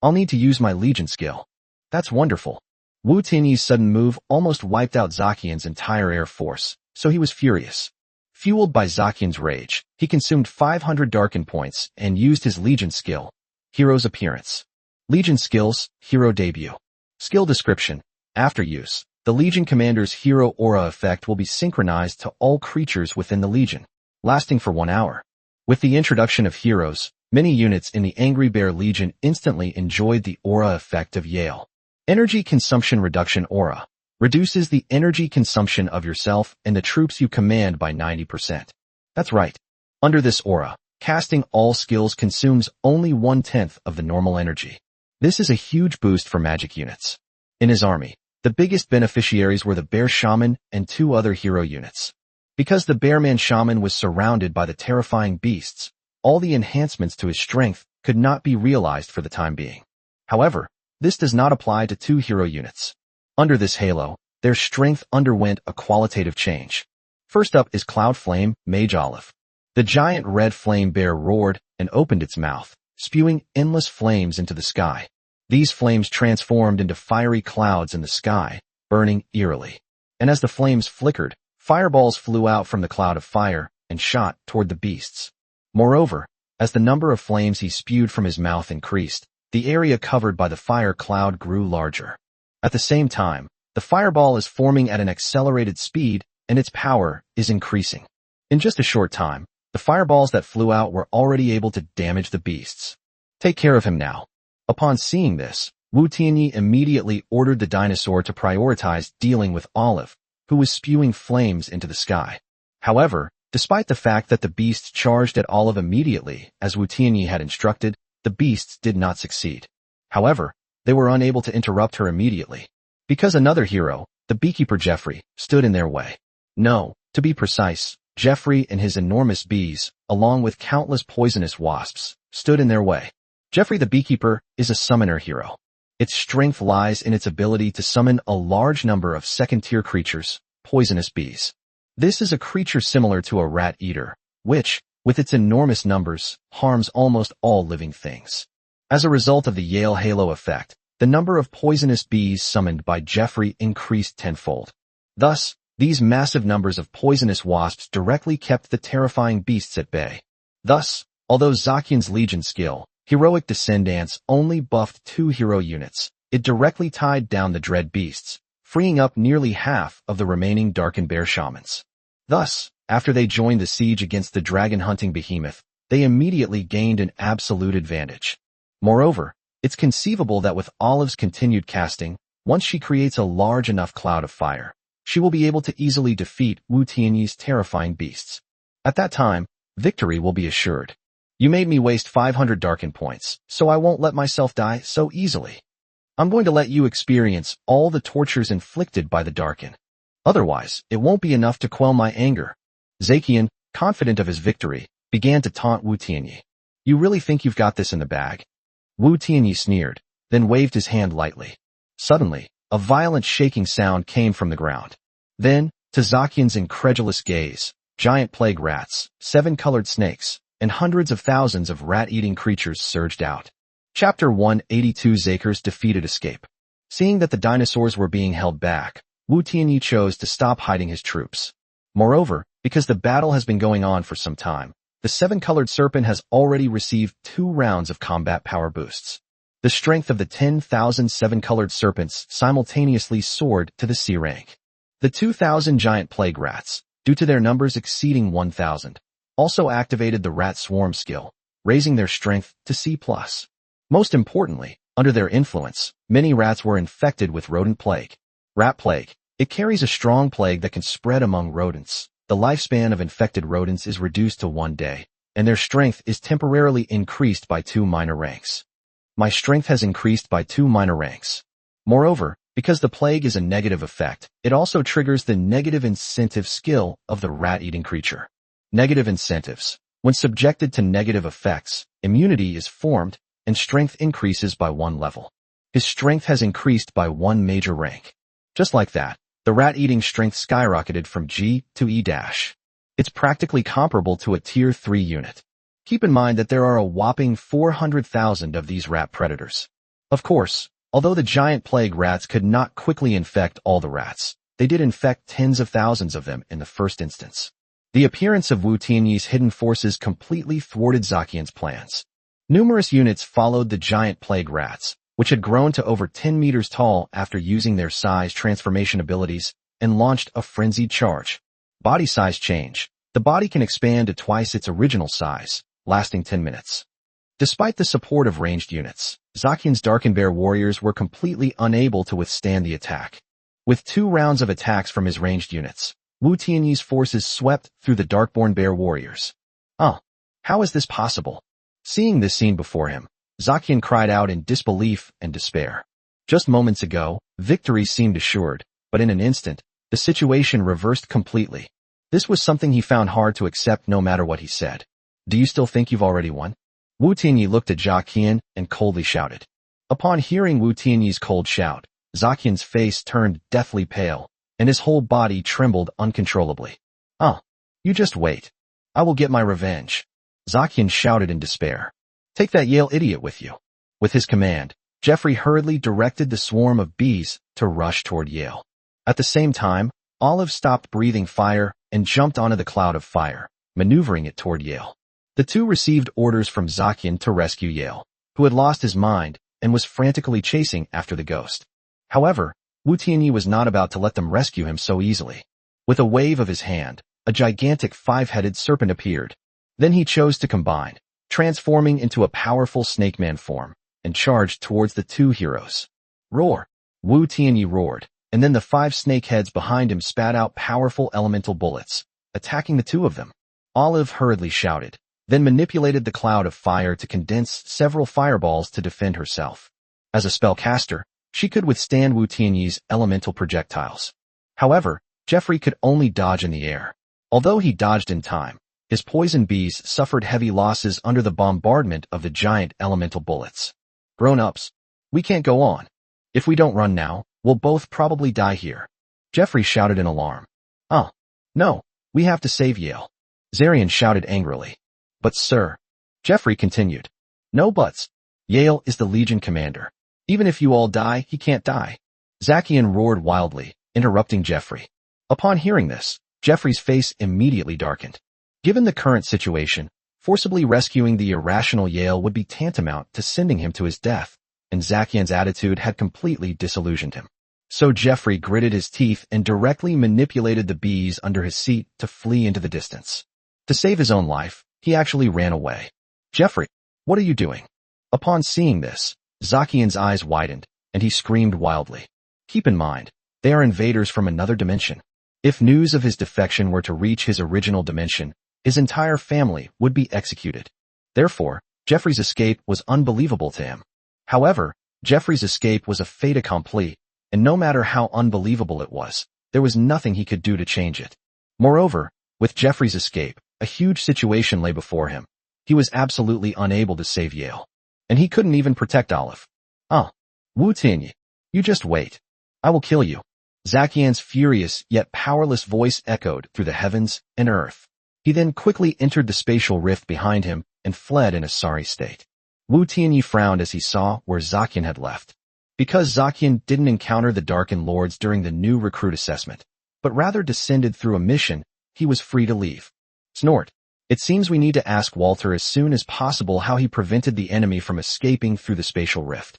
Speaker 1: I'll need to use my legion skill. That's wonderful. Wu Tianyi's sudden move almost wiped out Zaqian's entire air force, so he was furious. Fueled by Zaqian's rage, he consumed 500 Darken points and used his legion skill. Hero's appearance. Legion skills, hero debut. Skill description. After use, the Legion Commander's hero aura effect will be synchronized to all creatures within the Legion, lasting for 1 hour. With the introduction of heroes, many units in the Angry Bear Legion instantly enjoyed the aura effect of Yale. Energy Consumption Reduction Aura. Reduces the energy consumption of yourself and the troops you command by 90%. That's right. Under this aura, casting all skills consumes only 1/10 of the normal energy. This is a huge boost for magic units. In his army, the biggest beneficiaries were the Bear Shaman and 2 other hero units. Because the Bearman Shaman was surrounded by the terrifying beasts, all the enhancements to his strength could not be realized for the time being. However, this does not apply to 2 hero units. Under this halo, their strength underwent a qualitative change. First up is Cloud Flame, Mage Olive. The giant red flame bear roared and opened its mouth, spewing endless flames into the sky. These flames transformed into fiery clouds in the sky, burning eerily. And as the flames flickered, fireballs flew out from the cloud of fire and shot toward the beasts. Moreover, as the number of flames he spewed from his mouth increased, the area covered by the fire cloud grew larger. At the same time, the fireball is forming at an accelerated speed and its power is increasing. In just a short time, the fireballs that flew out were already able to damage the beasts. Take care of him now. Upon seeing this, Wu Tianyi immediately ordered the dinosaur to prioritize dealing with Olive, who was spewing flames into the sky. However, despite the fact that the beasts charged at Olive immediately, as Wu Tianyi had instructed, the beasts did not succeed. However, they were unable to interrupt her immediately, because another hero, the beekeeper Jeffrey, stood in their way. No, to be precise, Jeffrey and his enormous bees, along with countless poisonous wasps, stood in their way. Jeffrey the beekeeper is a summoner hero. Its strength lies in its ability to summon a large number of second-tier creatures, poisonous bees. This is a creature similar to a rat-eater, which, with its enormous numbers, harms almost all living things. As a result of the Yale Halo effect, the number of poisonous bees summoned by Jeffrey increased tenfold. Thus, these massive numbers of poisonous wasps directly kept the terrifying beasts at bay. Thus, although Zacian's Legion skill, Heroic Descendants, only buffed 2 hero units, it directly tied down the dread beasts, freeing up nearly half of the remaining Darkin Bear shamans. Thus, after they joined the siege against the dragon-hunting behemoth, they immediately gained an absolute advantage. Moreover, it's conceivable that with Olive's continued casting, once she creates a large enough cloud of fire, she will be able to easily defeat Wu Tianyi's terrifying beasts. At that time, victory will be assured. You made me waste 500 Darkin points, so I won't let myself die so easily. I'm going to let you experience all the tortures inflicted by the Darkin. Otherwise, it won't be enough to quell my anger. Zacian, confident of his victory, began to taunt Wu Tianyi. You really think you've got this in the bag? Wu Tianyi sneered, then waved his hand lightly. Suddenly, a violent shaking sound came from the ground. Then, to Zacian's incredulous gaze, giant plague rats, 7-colored snakes, and hundreds of thousands of rat-eating creatures surged out. Chapter 182 Zaker's defeated escape. Seeing that the dinosaurs were being held back, Wu Tianyi chose to stop hiding his troops. Moreover, because the battle has been going on for some time, the 7-colored serpent has already received 2 rounds of combat power boosts. The strength of the 10,000 7-colored serpents simultaneously soared to the C rank. The 2,000 giant plague rats, due to their numbers exceeding 1,000, also activated the rat swarm skill, raising their strength to C+. Most importantly, under their influence, many rats were infected with rodent plague. Rat plague. It carries a strong plague that can spread among rodents. The lifespan of infected rodents is reduced to 1 day, and their strength is temporarily increased by 2 minor ranks. My strength has increased by 2 minor ranks. Moreover, because the plague is a negative effect, it also triggers the negative incentive skill of the rat-eating creature. Negative incentives. When subjected to negative effects, immunity is formed, and strength increases by 1 level. His strength has increased by 1 major rank. Just like that, the rat-eating strength skyrocketed from G to E-. It's practically comparable to a Tier 3 unit. Keep in mind that there are a whopping 400,000 of these rat predators. Of course, although the giant plague rats could not quickly infect all the rats, they did infect tens of thousands of them in the first instance. The appearance of Wu Tianyi's hidden forces completely thwarted Zacian's plans. Numerous units followed the giant plague rats, which had grown to over 10 meters tall after using their size transformation abilities, and launched a frenzied charge. Body size change. The body can expand to twice its original size, lasting 10 minutes. Despite the support of ranged units, Zacian's Darkin Bear warriors were completely unable to withstand the attack. With 2 rounds of attacks from his ranged units, Wu Tianyi's forces swept through the Darkborn Bear warriors. How is this possible? Seeing this scene before him, Zacian cried out in disbelief and despair. Just moments ago, victory seemed assured, but in an instant, the situation reversed completely. This was something he found hard to accept no matter what he said. Do you still think you've already won? Wu Tianyi looked at Zacian and coldly shouted. Upon hearing Wu Tianyi's cold shout, Zacian's face turned deathly pale, and his whole body trembled uncontrollably. You just wait. I will get my revenge. Zacian shouted in despair. Take that Yale idiot with you. With his command, Jeffrey hurriedly directed the swarm of bees to rush toward Yale. At the same time, Olive stopped breathing fire and jumped onto the cloud of fire, maneuvering it toward Yale. The two received orders from Zacian to rescue Yale, who had lost his mind and was frantically chasing after the ghost. However, Wu Tianyi was not about to let them rescue him so easily. With a wave of his hand, a gigantic five-headed serpent appeared. Then he chose to combine, transforming into a powerful snake man form, and charged towards the two heroes. Roar! Wu Tianyi roared, and then the five snake heads behind him spat out powerful elemental bullets, attacking the two of them. Olive hurriedly shouted, then manipulated the cloud of fire to condense several fireballs to defend herself. As a spellcaster, she could withstand Wu Tianyi's elemental projectiles. However, Jeffrey could only dodge in the air. Although he dodged in time, his poison bees suffered heavy losses under the bombardment of the giant elemental bullets. Grown-ups, we can't go on. If we don't run now, we'll both probably die here. Jeffrey shouted in alarm. Oh, no, we have to save Yale. Zarian shouted angrily. But sir, Jeffrey continued. No buts. Yale is the Legion commander. Even if you all die, he can't die. Zakian roared wildly, interrupting Jeffrey. Upon hearing this, Jeffrey's face immediately darkened. Given the current situation, forcibly rescuing the irrational Yale would be tantamount to sending him to his death, and Zakian's attitude had completely disillusioned him. So Jeffrey gritted his teeth and directly manipulated the bees under his seat to flee into the distance. To save his own life, he actually ran away. Jeffrey, what are you doing? Upon seeing this, Zakian's eyes widened, and he screamed wildly. Keep in mind, they are invaders from another dimension. If news of his defection were to reach his original dimension, his entire family would be executed. Therefore, Jeffrey's escape was unbelievable to him. However, Jeffrey's escape was a fait accompli, and no matter how unbelievable it was, there was nothing he could do to change it. Moreover, with Jeffrey's escape, a huge situation lay before him. He was absolutely unable to save Yale. And he couldn't even protect Olive. Wu Tianyi, you just wait. I will kill you. Zakian's furious yet powerless voice echoed through the heavens and earth. He then quickly entered the spatial rift behind him and fled in a sorry state. Wu Tianyi frowned as he saw where Zakian had left. Because Zakian didn't encounter the Darken Lords during the new recruit assessment, but rather descended through a mission, he was free to leave. Snort. It seems we need to ask Walter as soon as possible how he prevented the enemy from escaping through the spatial rift.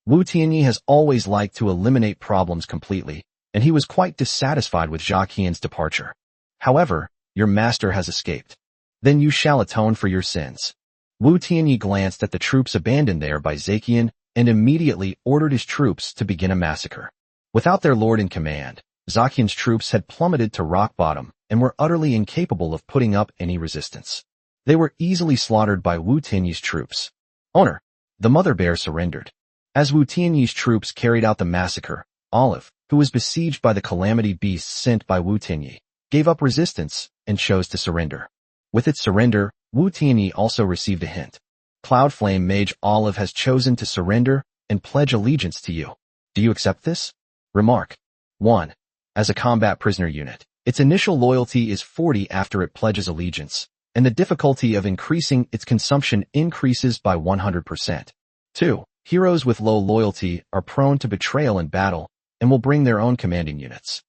Speaker 1: Wu Tianyi has always liked to eliminate problems completely, and he was quite dissatisfied with Zakian's departure. However, your master has escaped. Then you shall atone for your sins. Wu Tianyi glanced at the troops abandoned there by Zakian and immediately ordered his troops to begin a massacre. Without their lord in command, Zakian's troops had plummeted to rock bottom and were utterly incapable of putting up any resistance. They were easily slaughtered by Wu Tianyi's troops. Owner, the mother bear surrendered. As Wu Tianyi's troops carried out the massacre, Olive, who was besieged by the calamity beasts sent by Wu Tianyi, gave up resistance and chose to surrender. With its surrender, Wu Tianyi also received a hint. Cloudflame Mage Olive has chosen to surrender and pledge allegiance to you. Do you accept this? Remark. 1. As a combat prisoner unit, its initial loyalty is 40 after it pledges allegiance, and the difficulty of increasing its consumption increases by 100%. 2. Heroes with low loyalty are prone to betrayal in battle and will bring their own commanding units.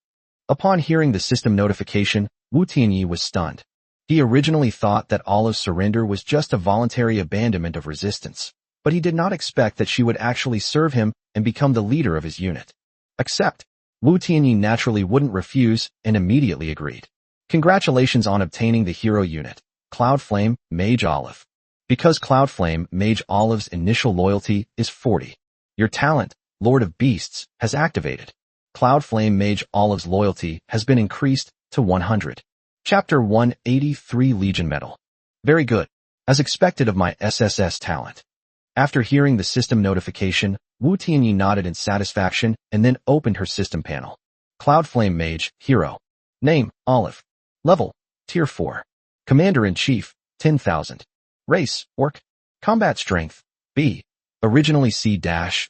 Speaker 1: Upon hearing the system notification, Wu Tianyi was stunned. He originally thought that Olive's surrender was just a voluntary abandonment of resistance, but he did not expect that she would actually serve him and become the leader of his unit. Accept. Wu Tianyi naturally wouldn't refuse and immediately agreed. Congratulations on obtaining the hero unit, Cloudflame Mage Olive. Because Cloudflame Mage Olive's initial loyalty is 40. Your talent, Lord of Beasts, has activated. Cloudflame Mage Olive's loyalty has been increased to 100. Chapter 183 Legion Medal. Very good. As expected of my SSS talent. After hearing the system notification, Wu Tianyi nodded in satisfaction and then opened her system panel. Cloudflame Mage, Hero. Name, Olive. Level, Tier 4. Commander-in-Chief, 10,000. Race, Orc. Combat Strength, B. Originally C-.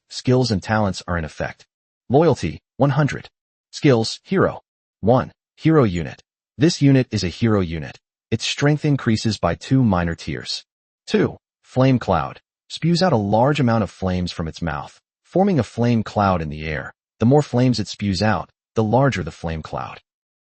Speaker 1: Skills and talents are in effect. Loyalty, 100. Skills, Hero. 1. Hero Unit. This unit is a hero unit. Its strength increases by 2 minor tiers. 2. Flame Cloud. Spews out a large amount of flames from its mouth, forming a flame cloud in the air. The more flames it spews out, the larger the flame cloud.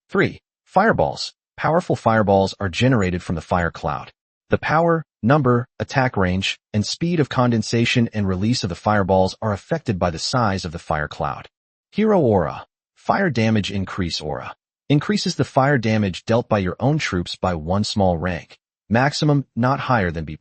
Speaker 1: 3. Fireballs. Powerful fireballs are generated from the fire cloud. The power, number, attack range, and speed of condensation and release of the fireballs are affected by the size of the fire cloud. Hero Aura. Fire damage increase aura. Increases the fire damage dealt by your own troops by 1 small rank. Maximum not higher than B+.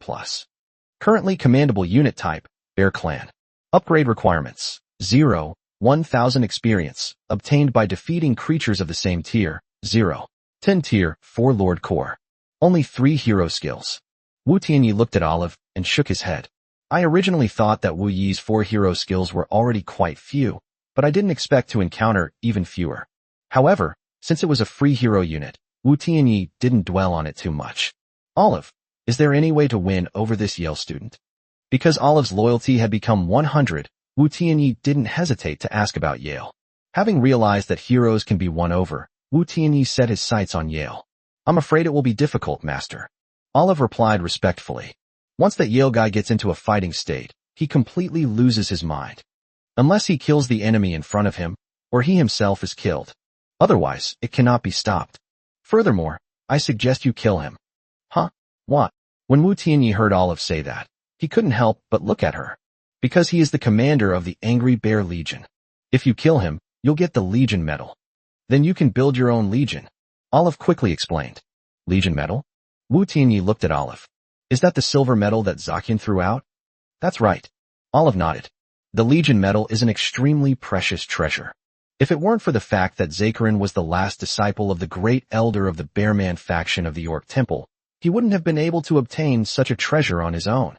Speaker 1: Currently commandable unit type, Bear Clan. Upgrade requirements. 0. 1000 experience, obtained by defeating creatures of the same tier. 0. 10 tier, 4 Lord Core. Only 3 hero skills. Wu Tianyi looked at Olive and shook his head. I originally thought that Wu Yi's 4 hero skills were already quite few, but I didn't expect to encounter even fewer. However, since it was a free hero unit, Wu Tianyi didn't dwell on it too much. Olive, is there any way to win over this Yale student? Because Olive's loyalty had become 100, Wu Tianyi didn't hesitate to ask about Yale. Having realized that heroes can be won over, Wu Tianyi set his sights on Yale. I'm afraid it will be difficult, Master. Olive replied respectfully. Once that Yale guy gets into a fighting state, he completely loses his mind. Unless he kills the enemy in front of him, or he himself is killed. Otherwise, it cannot be stopped. Furthermore, I suggest you kill him. Huh? What? When Wu Tianyi heard Olive say that, he couldn't help but look at her. Because he is the commander of the Angry Bear Legion. If you kill him, you'll get the Legion Medal. Then you can build your own Legion. Olive quickly explained. Legion Medal? Wu Tianyi looked at Olive. Is that the silver medal that Zaqian threw out? That's right. Olive nodded. The Legion Medal is an extremely precious treasure. If it weren't for the fact that Zaqian was the last disciple of the great elder of the Bearman faction of the York Temple, he wouldn't have been able to obtain such a treasure on his own.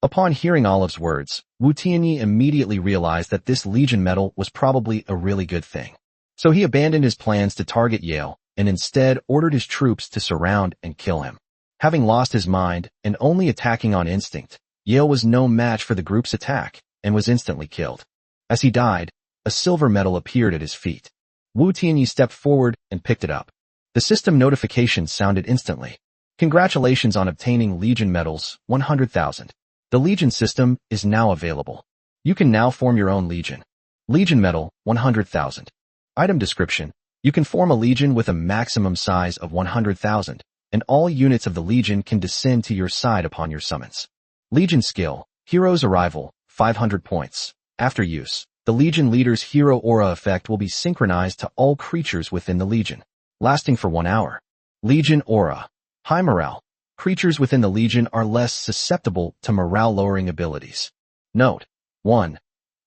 Speaker 1: Upon hearing Olive's words, Wu Tianyi immediately realized that this Legion Medal was probably a really good thing. So he abandoned his plans to target Yale and instead ordered his troops to surround and kill him. Having lost his mind and only attacking on instinct, Yale was no match for the group's attack and was instantly killed. As he died, a silver medal appeared at his feet. Wu Tianyi stepped forward and picked it up. The system notification sounded instantly. Congratulations on obtaining Legion medals, 100,000. The Legion system is now available. You can now form your own Legion. Legion medal, 100,000. Item description. You can form a Legion with a maximum size of 100,000, and all units of the Legion can descend to your side upon your summons. Legion skill. Hero's arrival, 500 points. After use, the Legion leader's hero aura effect will be synchronized to all creatures within the Legion, lasting for 1 hour. Legion aura. High morale. Creatures within the Legion are less susceptible to morale-lowering abilities. Note: 1.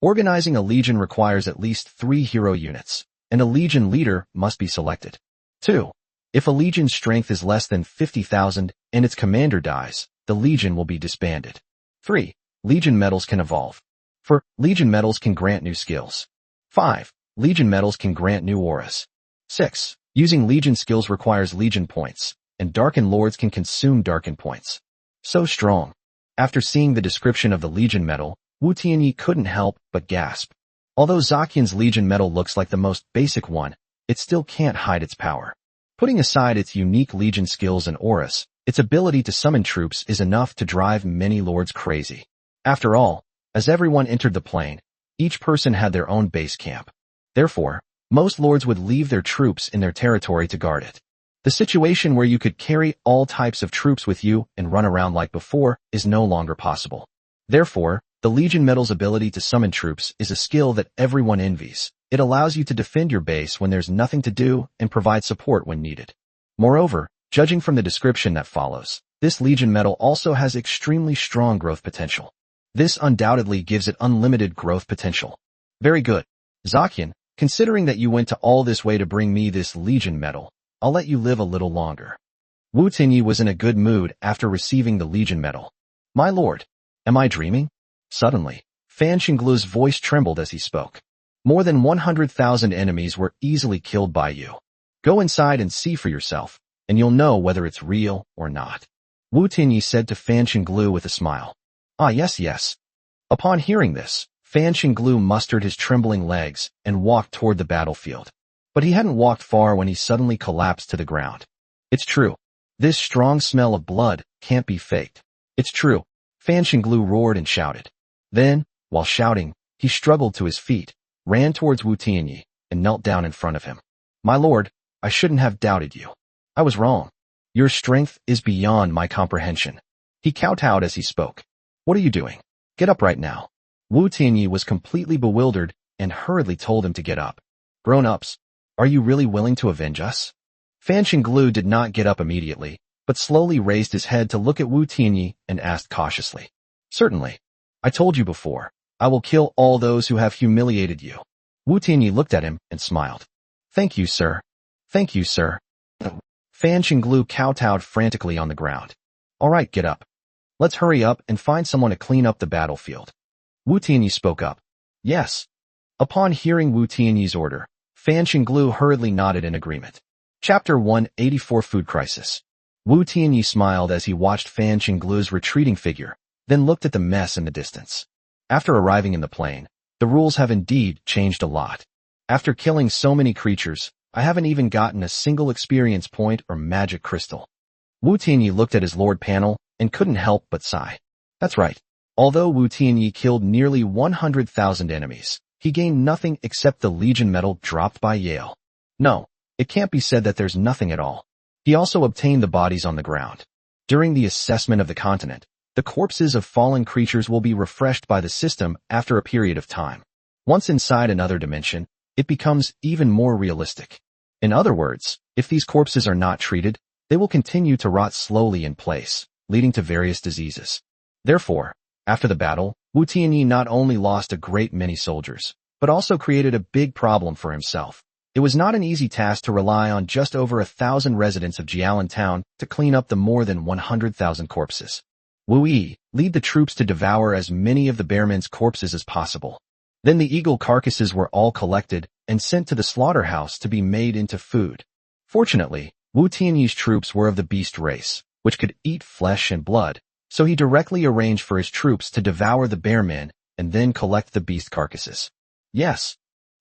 Speaker 1: Organizing a Legion requires at least 3 hero units, and a Legion leader must be selected. 2. If a Legion's strength is less than 50,000 and its commander dies, the Legion will be disbanded. 3. Legion medals can evolve. 4. Legion medals can grant new skills. 5. Legion medals can grant new auras. 6. Using Legion skills requires Legion points, and Darken Lords can consume Darken points. So strong. After seeing the description of the Legion medal, Wu Tianyi couldn't help but gasp. Although Zaqian's Legion medal looks like the most basic one, it still can't hide its power. Putting aside its unique Legion skills and auras, its ability to summon troops is enough to drive many lords crazy. After all, as everyone entered the plane, each person had their own base camp. Therefore, most lords would leave their troops in their territory to guard it. The situation where you could carry all types of troops with you and run around like before is no longer possible. Therefore, the Legion medal's ability to summon troops is a skill that everyone envies. It allows you to defend your base when there's nothing to do and provide support when needed. Moreover, judging from the description that follows, this Legion medal also has extremely strong growth potential. This undoubtedly gives it unlimited growth potential. Very good. Zaqian, considering that you went to all this way to bring me this Legion medal, I'll let you live a little longer. Wu Tianyi was in a good mood after receiving the Legion medal. My lord, am I dreaming? Suddenly, Fan Qinglu's voice trembled as he spoke. More than 100,000 enemies were easily killed by you. Go inside and see for yourself, and you'll know whether it's real or not. Wu Tianyi said to Fan Qinglu with a smile. Ah, yes. Upon hearing this, Fan Qinglu mustered his trembling legs and walked toward the battlefield. But he hadn't walked far when he suddenly collapsed to the ground. It's true. This strong smell of blood can't be faked. It's true. Fan Qinglu roared and shouted. Then, while shouting, he struggled to his feet, ran towards Wu Tianyi, and knelt down in front of him. My lord, I shouldn't have doubted you. I was wrong. Your strength is beyond my comprehension. He kowtowed as he spoke. What are you doing? Get up right now. Wu Tianyi was completely bewildered and hurriedly told him to get up. Grown-ups, Are you really willing to avenge us? Fan Qinglu did not get up immediately, but slowly raised his head to look at Wu Tianyi and asked cautiously. Certainly. I told you before, I will kill all those who have humiliated you. Wu Tianyi looked at him and smiled. Thank you, sir. Thank you, sir. Fan Qinglu kowtowed frantically on the ground. All right, get up. Let's hurry up and find someone to clean up the battlefield. Wu Tianyi spoke up. Yes. Upon hearing Wu Tianyi's order, Fan Qinglu hurriedly nodded in agreement. Chapter 184 Food Crisis. Wu Tianyi smiled as he watched Fan Qinglu's retreating figure, then looked at the mess in the distance. After arriving in the plain, the rules have indeed changed a lot. After killing so many creatures, I haven't even gotten a single experience point or magic crystal. Wu Tianyi looked at his Lord panel and couldn't help but sigh. That's right. Although Wu Tianyi killed nearly 100,000 enemies, he gained nothing except the Legion medal dropped by Yale. No, it can't be said that there's nothing at all. He also obtained the bodies on the ground. During the assessment of the continent, the corpses of fallen creatures will be refreshed by the system after a period of time. Once inside another dimension, it becomes even more realistic. In other words, if these corpses are not treated, they will continue to rot slowly in place, leading to various diseases. Therefore, after the battle, Wu Tianyi not only lost a great many soldiers, but also created a big problem for himself. It was not an easy task to rely on just over 1,000 residents of Jialan town to clean up the more than 100,000 corpses. Wu Yi, lead the troops to devour as many of the bearmen's corpses as possible. Then the eagle carcasses were all collected and sent to the slaughterhouse to be made into food. Fortunately, Wu Tianyi's troops were of the beast race, which could eat flesh and blood, so he directly arranged for his troops to devour the bearmen and then collect the beast carcasses. Yes,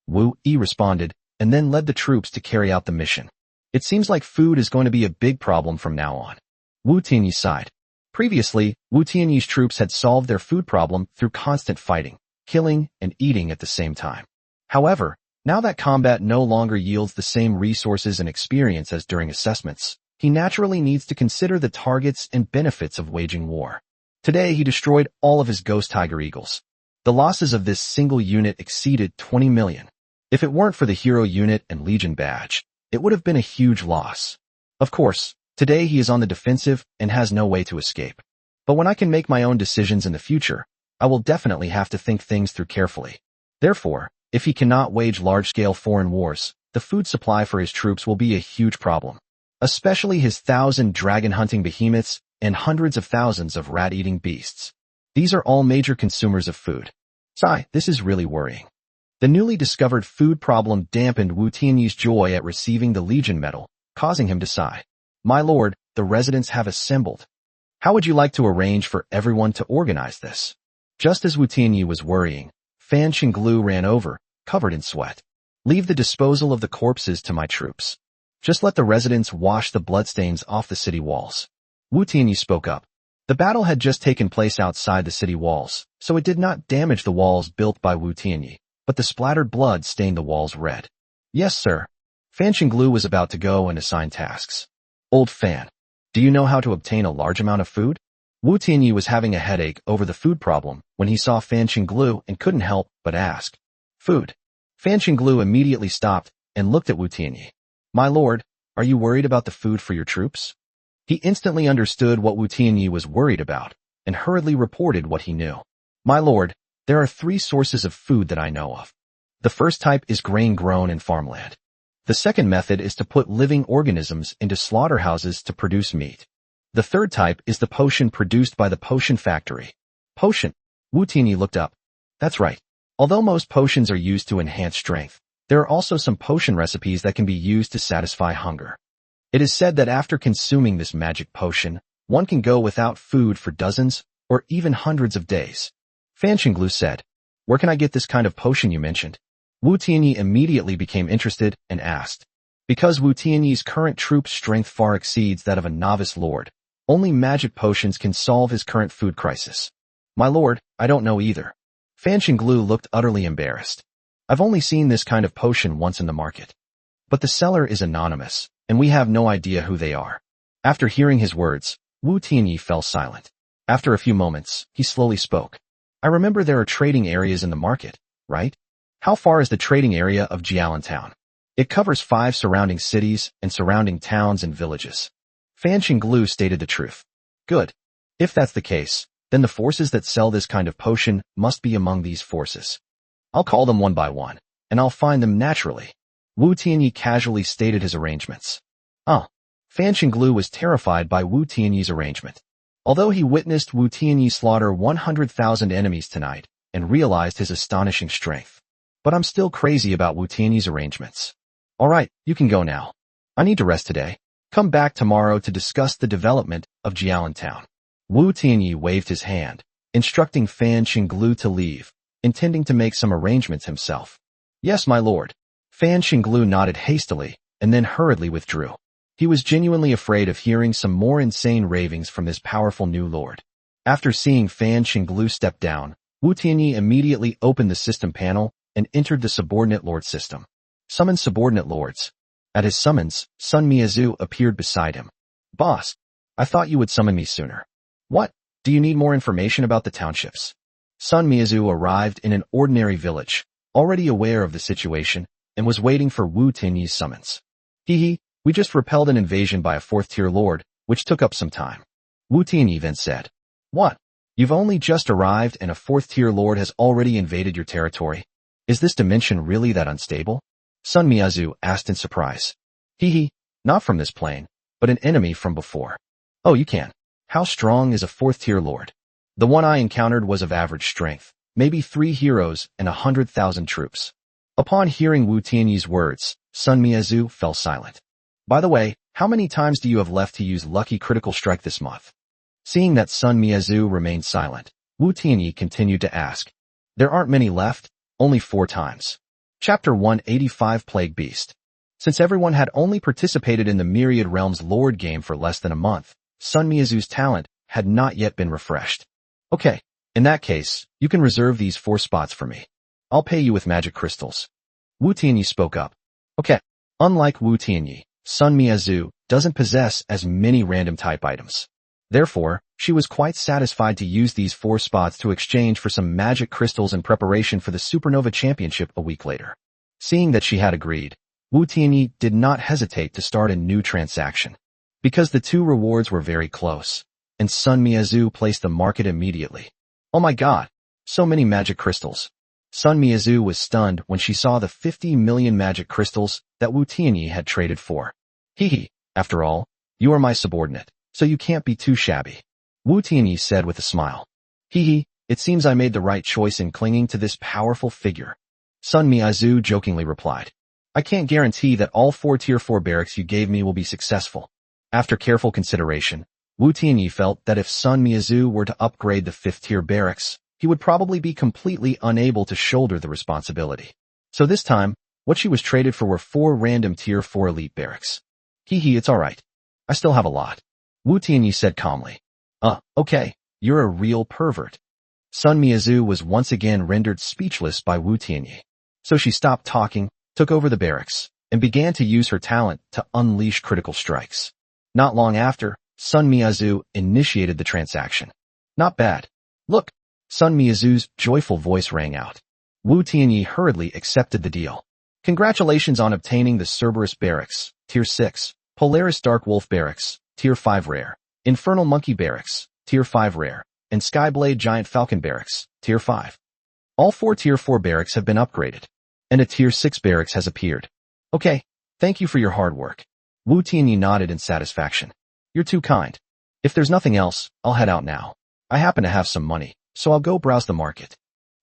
Speaker 1: Wu Yi responded, and then led the troops to carry out the mission. It seems like food is going to be a big problem from now on. Wu Tianyi sighed. Previously, Wu Tianyi's troops had solved their food problem through constant fighting, killing, and eating at the same time. However, now that combat no longer yields the same resources and experience as during assessments, he naturally needs to consider the targets and benefits of waging war. Today he destroyed all of his ghost tiger eagles. The losses of this single unit exceeded 20 million. If it weren't for the hero unit and Legion badge, it would have been a huge loss. Of course, today he is on the defensive and has no way to escape. But when I can make my own decisions in the future, I will definitely have to think things through carefully. Therefore, if he cannot wage large-scale foreign wars, the food supply for his troops will be a huge problem. Especially his 1,000 dragon-hunting behemoths and hundreds of thousands of rat-eating beasts. These are all major consumers of food. Sigh, this is really worrying. The newly discovered food problem dampened Wu Tianyi's joy at receiving the Legion medal, causing him to sigh. My lord, the residents have assembled. How would you like to arrange for everyone to organize this? Just as Wu Tianyi was worrying, Fan Qinglu ran over, covered in sweat. Leave the disposal of the corpses to my troops. Just let the residents wash the bloodstains off the city walls. Wu Tianyi spoke up. The battle had just taken place outside the city walls, so it did not damage the walls built by Wu Tianyi, but the splattered blood stained the walls red. Yes, sir. Fan Qinglu was about to go and assign tasks. Old Fan, do you know how to obtain a large amount of food? Wu Tianyi was having a headache over the food problem when he saw Fan Qinglu and couldn't help but ask. Food. Fan Qinglu immediately stopped and looked at Wu Tianyi. My lord, are you worried about the food for your troops? He instantly understood what Wu Tianyi was worried about and hurriedly reported what he knew. My lord, there are 3 sources of food that I know of. The first type is grain grown in farmland. The second method is to put living organisms into slaughterhouses to produce meat. The third type is the potion produced by the potion factory. Potion. Wu Tianyi looked up. That's right. Although most potions are used to enhance strength, there are also some potion recipes that can be used to satisfy hunger. It is said that after consuming this magic potion, one can go without food for dozens or even hundreds of days. Fan Qinglu said, where can I get this kind of potion you mentioned? Wu Tianyi immediately became interested and asked. Because Wu Tianyi's current troop strength far exceeds that of a novice lord, only magic potions can solve his current food crisis. My lord, I don't know either. Fan Qinglu looked utterly embarrassed. I've only seen this kind of potion once in the market. But the seller is anonymous, and we have no idea who they are. After hearing his words, Wu Tianyi fell silent. After a few moments, he slowly spoke. I remember there are trading areas in the market, right? How far is the trading area of Jialan town? It covers 5 surrounding cities and surrounding towns and villages. Fan Qinglu stated the truth. Good. If that's the case, then the forces that sell this kind of potion must be among these forces. I'll call them one by one, and I'll find them naturally. Wu Tianyi casually stated his arrangements. Fan Qinglu was terrified by Wu Tianyi's arrangement. Although he witnessed Wu Tianyi slaughter 100,000 enemies tonight and realized his astonishing strength. But I'm still crazy about Wu Tianyi's arrangements. Alright, you can go now. I need to rest today. Come back tomorrow to discuss the development of Jialan Town. Wu Tianyi waved his hand, instructing Fan Qinglu to leave, intending to make some arrangements himself. Yes, my lord. Fan Qinglu nodded hastily and then hurriedly withdrew. He was genuinely afraid of hearing some more insane ravings from this powerful new lord. After seeing Fan Qinglu step down, Wu Tianyi immediately opened the system panel and entered the subordinate lord system. Summon subordinate lords. At his summons, Sun Miazu appeared beside him. Boss, I thought you would summon me sooner. What? Do you need more information about the townships? Sun Miazu arrived in an ordinary village, already aware of the situation, and was waiting for Wu Tianyi's summons. We just repelled an invasion by a 4th-tier lord, which took up some time. Wu Tianyi then said. What? You've only just arrived and a 4th-tier lord has already invaded your territory? Is this dimension really that unstable? Sun Miazu asked in surprise. Not from this plane, but an enemy from before. Oh, you can. How strong is a 4th-tier lord? The one I encountered was of average strength, maybe 3 heroes and 100,000 troops. Upon hearing Wu Tianyi's words, Sun Miazu fell silent. By the way, how many times do you have left to use Lucky Critical Strike this month? Seeing that Sun Miazu remained silent, Wu Tianyi continued to ask. There aren't many left, only 4 times. Chapter 185 Plague Beast. Since everyone had only participated in the Myriad Realms Lord game for less than a month, Sun Miazu's talent had not yet been refreshed. Okay, in that case, you can reserve these 4 spots for me. I'll pay you with magic crystals. Wu Tianyi spoke up. Okay. Unlike Wu Tianyi, Sun Miazu doesn't possess as many random type items. Therefore, she was quite satisfied to use these 4 spots to exchange for some magic crystals in preparation for the Supernova Championship a week later. Seeing that she had agreed, Wu Tianyi did not hesitate to start a new transaction. Because the 2 rewards were very close, and Sun Miazu placed the market immediately. Oh my god, so many magic crystals. Sun Miazu was stunned when she saw the 50 million magic crystals that Wu Tianyi had traded for. After all, you are my subordinate, so you can't be too shabby. Wu Tianyi said with a smile. It seems I made the right choice in clinging to this powerful figure. Sun Miazu jokingly replied. I can't guarantee that all 4 tier 4 barracks you gave me will be successful. After careful consideration, Wu Tianyi felt that if Sun Miazu were to upgrade the 5th tier barracks, he would probably be completely unable to shoulder the responsibility. So this time, what she was traded for were 4 random tier 4 elite barracks. It's alright. I still have a lot. Wu Tianyi said calmly. Okay, you're a real pervert. Sun Miazu was once again rendered speechless by Wu Tianyi. So she stopped talking, took over the barracks, and began to use her talent to unleash critical strikes. Not long after, Sun Miazu initiated the transaction. Not bad. Look. Sun Miazu's joyful voice rang out. Wu Tianyi hurriedly accepted the deal. Congratulations on obtaining the Cerberus Barracks, Tier 6, Polaris Dark Wolf Barracks, Tier 5 Rare, Infernal Monkey Barracks, Tier 5 Rare, and Skyblade Giant Falcon Barracks, Tier 5. All 4 Tier 4 barracks have been upgraded, and a Tier 6 barracks has appeared. Okay, thank you for your hard work. Wu Tianyi nodded in satisfaction. You're too kind. If there's nothing else, I'll head out now. I happen to have some money, so I'll go browse the market.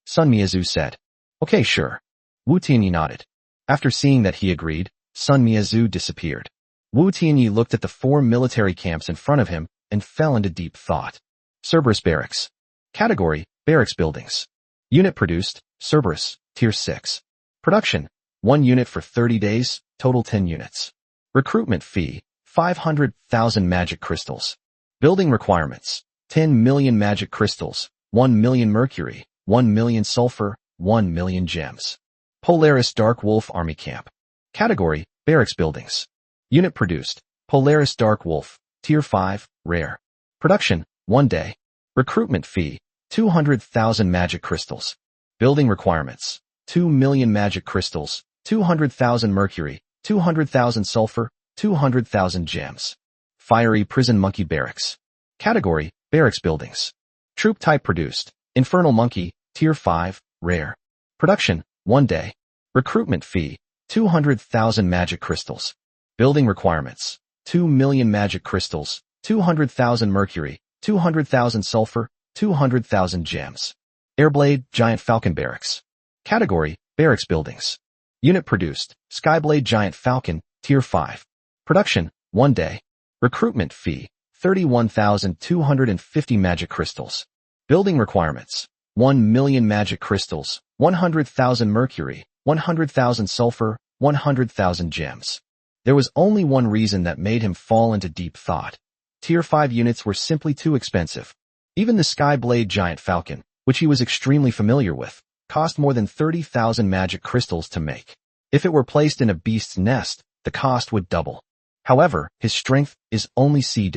Speaker 1: Sun Miazu said. Okay, sure. Wu Tianyi nodded. After seeing that he agreed, Sun Miazu disappeared. Wu Tianyi looked at the 4 military camps in front of him and fell into deep thought. Cerberus Barracks. Category, Barracks Buildings. Unit produced, Cerberus, Tier 6. Production, 1 unit for 30 days, total 10 units. Recruitment fee, 500,000 magic crystals. Building requirements, 10 million magic crystals, 1 million mercury, 1 million sulfur, 1 million gems. Polaris Dark Wolf Army Camp. Category, Barracks Buildings. Unit produced, Polaris Dark Wolf, Tier 5, Rare. Production, 1 day. Recruitment fee, 200,000 magic crystals. Building requirements, 2 million magic crystals, 200,000 mercury, 200,000 sulfur, 200,000 gems. Fiery prison monkey barracks. Category, barracks buildings. Troop type produced, infernal monkey, tier 5, rare. Production, 1 day. Recruitment fee, 200,000 magic crystals. Building requirements, 2 million magic crystals, 200,000 mercury, 200,000 sulfur, 200,000 gems. Airblade, giant falcon barracks. Category, barracks buildings. Unit produced, Skyblade Giant Falcon, tier 5. Production, 1 day. Recruitment fee, 31,250 magic crystals. Building requirements, 1 million magic crystals, 100,000 mercury, 100,000 sulfur, 100,000 gems. There was only one reason that made him fall into deep thought. Tier 5 units were simply too expensive. Even the Skyblade Giant Falcon, which he was extremely familiar with, cost more than 30,000 magic crystals to make. If it were placed in a beast's nest, the cost would double. However, his strength is only C-.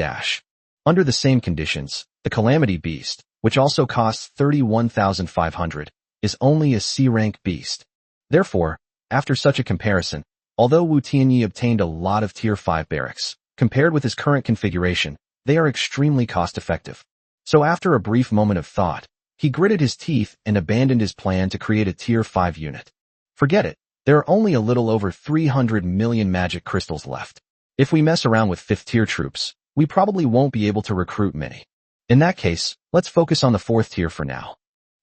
Speaker 1: Under the same conditions, the Calamity Beast, which also costs 31,500, is only a C-rank beast. Therefore, after such a comparison, although Wu Tianyi obtained a lot of tier 5 barracks, compared with his current configuration, they are extremely cost-effective. So after a brief moment of thought, he gritted his teeth and abandoned his plan to create a tier 5 unit. Forget it, there are only a little over 300 million magic crystals left. If we mess around with 5th tier troops, we probably won't be able to recruit many. In that case, let's focus on the 4th tier for now.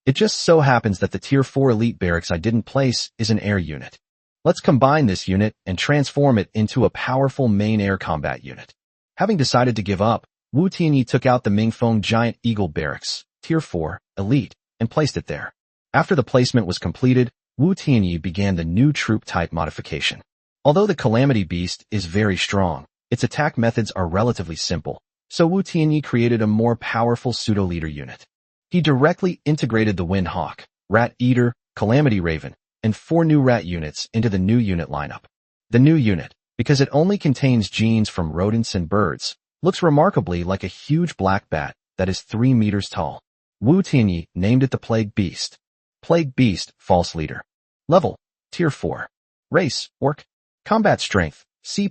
Speaker 1: It just so happens that the tier 4 elite barracks I didn't place is an air unit. Let's combine this unit and transform it into a powerful main air combat unit. Having decided to give up, Wu Tianyi took out the Mingfeng Giant Eagle barracks, tier 4, elite, and placed it there. After the placement was completed, Wu Tianyi began the new troop type modification. Although the Calamity Beast is very strong, its attack methods are relatively simple, so Wu Tianyi created a more powerful pseudo-leader unit. He directly integrated the Wind Hawk, Rat Eater, Calamity Raven, and 4 new rat units into the new unit lineup. The new unit, because it only contains genes from rodents and birds, looks remarkably like a huge black bat that is 3 meters tall. Wu Tianyi named it the Plague Beast. Plague Beast, false leader. Level, tier 4. Race, orc. Combat strength, C+,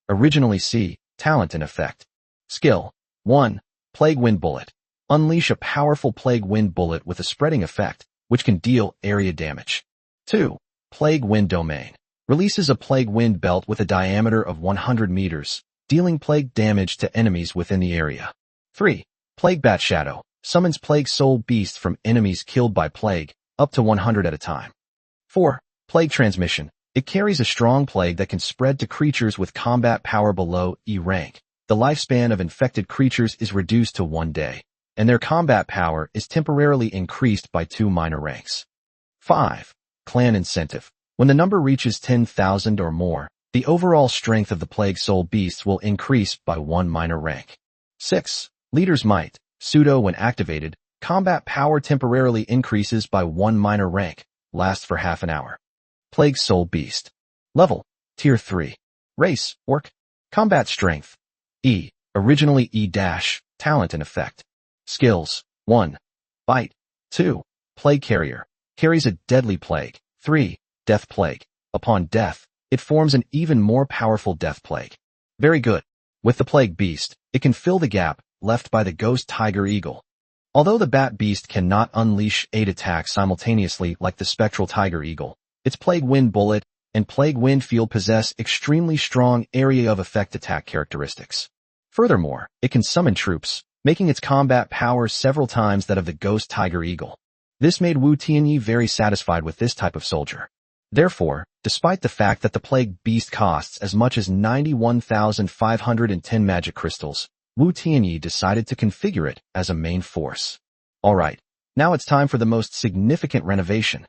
Speaker 1: originally C, talent and effect. Skill, 1. Plague Wind Bullet. Unleash a powerful Plague Wind Bullet with a spreading effect, which can deal area damage. 2. Plague Wind Domain. Releases a Plague Wind belt with a diameter of 100 meters, dealing plague damage to enemies within the area. 3. Plague Bat Shadow. Summons Plague Soul Beast from enemies killed by Plague, up to 100 at a time. 4. Plague Transmission. It carries a strong plague that can spread to creatures with combat power below E rank. The lifespan of infected creatures is reduced to 1 day, and their combat power is temporarily increased by 2 minor ranks. 5. Clan Incentive. When the number reaches 10,000 or more, the overall strength of the Plague Soul Beasts will increase by 1 minor rank. 6. Leader's Might. Pseudo when activated, combat power temporarily increases by 1 minor rank, lasts for half an hour. Plague Soul Beast. Level, tier 3. Race, orc. Combat strength, E, originally E-, talent and effect. Skills, 1. Bite. 2. Plague Carrier. Carries a deadly plague. 3. Death Plague. Upon death, it forms an even more powerful death plague. Very good. With the Plague Beast, it can fill the gap left by the Ghost Tiger Eagle. Although the Bat Beast cannot unleash 8 attacks simultaneously like the Spectral Tiger Eagle, its Plague Wind Bullet and Plague Wind Field possess extremely strong area of effect attack characteristics. Furthermore, it can summon troops, making its combat power several times that of the Ghost Tiger Eagle. This made Wu Tianyi very satisfied with this type of soldier. Therefore, despite the fact that the Plague Beast costs as much as 91,510 magic crystals, Wu Tianyi decided to configure it as a main force. Alright, now it's time for the most significant renovation.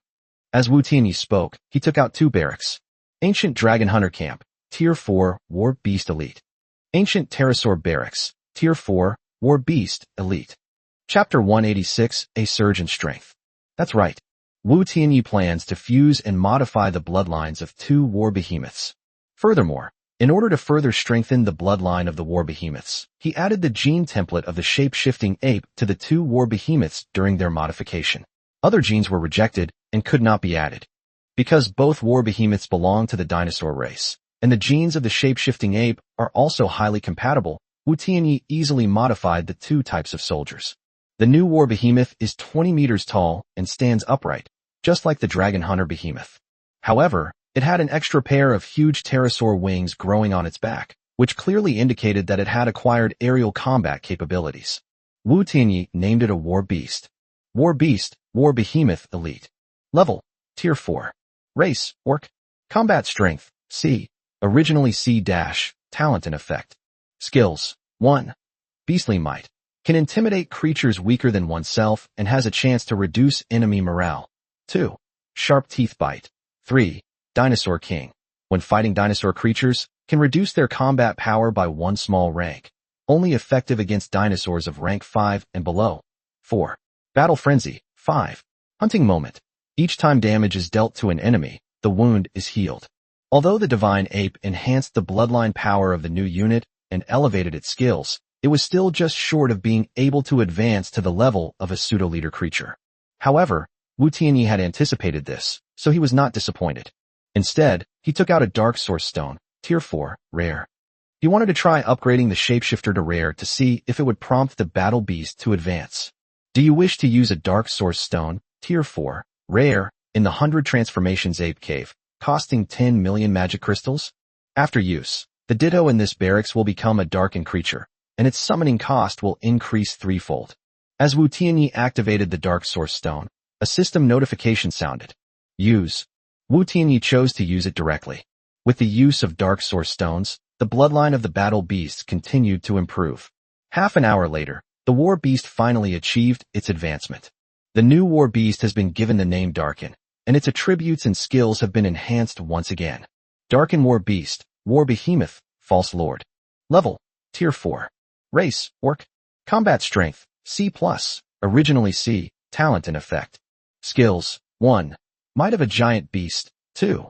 Speaker 1: As Wu Tianyi spoke, he took out 2 barracks. Ancient Dragon Hunter Camp, Tier 4, War Beast Elite. Ancient Pterosaur Barracks, Tier 4, War Beast Elite. Chapter 186, A Surge in Strength. That's right. Wu Tianyi plans to fuse and modify the bloodlines of 2 war behemoths. Furthermore, in order to further strengthen the bloodline of the war behemoths, he added the gene template of the shape-shifting ape to the 2 war behemoths during their modification. Other genes were rejected and could not be added. Because both war behemoths belong to the dinosaur race, and the genes of the shape-shifting ape are also highly compatible. Wu Tianyi easily modified the two types of soldiers. The new war behemoth is 20 meters tall and stands upright, just like the dragon hunter behemoth. However, it had an extra pair of huge pterosaur wings growing on its back, which clearly indicated that it had acquired aerial combat capabilities. Wu Tianyi named it a war beast. War beast, war behemoth elite. Level, tier 4. Race, orc. Combat strength, C. Originally C-, talent and effect. Skills, 1. Beastly might. Can intimidate creatures weaker than oneself and has a chance to reduce enemy morale. 2. Sharp teeth bite. 3. Dinosaur king. When fighting dinosaur creatures, can reduce their combat power by 1 small rank. Only effective against dinosaurs of rank 5 and below. 4. Battle frenzy. 5. Hunting moment. Each time damage is dealt to an enemy, the wound is healed. Although the divine ape enhanced the bloodline power of the new unit and elevated its skills, it was still just short of being able to advance to the level of a pseudo-leader creature. However, Wu Tianyi had anticipated this, so he was not disappointed. Instead, he took out a dark source stone, tier 4, rare. He wanted to try upgrading the shapeshifter to rare to see if it would prompt the battle beast to advance. Do you wish to use a dark source stone, tier 4, rare, in the 100 transformations ape cave, costing 10 million magic crystals? After use, the ditto in this barracks will become a darkened creature, and its summoning cost will increase 3-fold. As Wu Tianyi activated the dark source stone, a system notification sounded. Use. Wu Tianyi chose to use it directly. With the use of dark source stones, the bloodline of the battle beasts continued to improve. Half an hour later, the war beast finally achieved its advancement. The new war beast has been given the name Darken, and its attributes and skills have been enhanced once again. Darken war beast, war behemoth, false lord. Level, tier 4. Race, orc. Combat strength, C+, originally C, talent and effect. Skills, 1. Might of a giant beast, 2.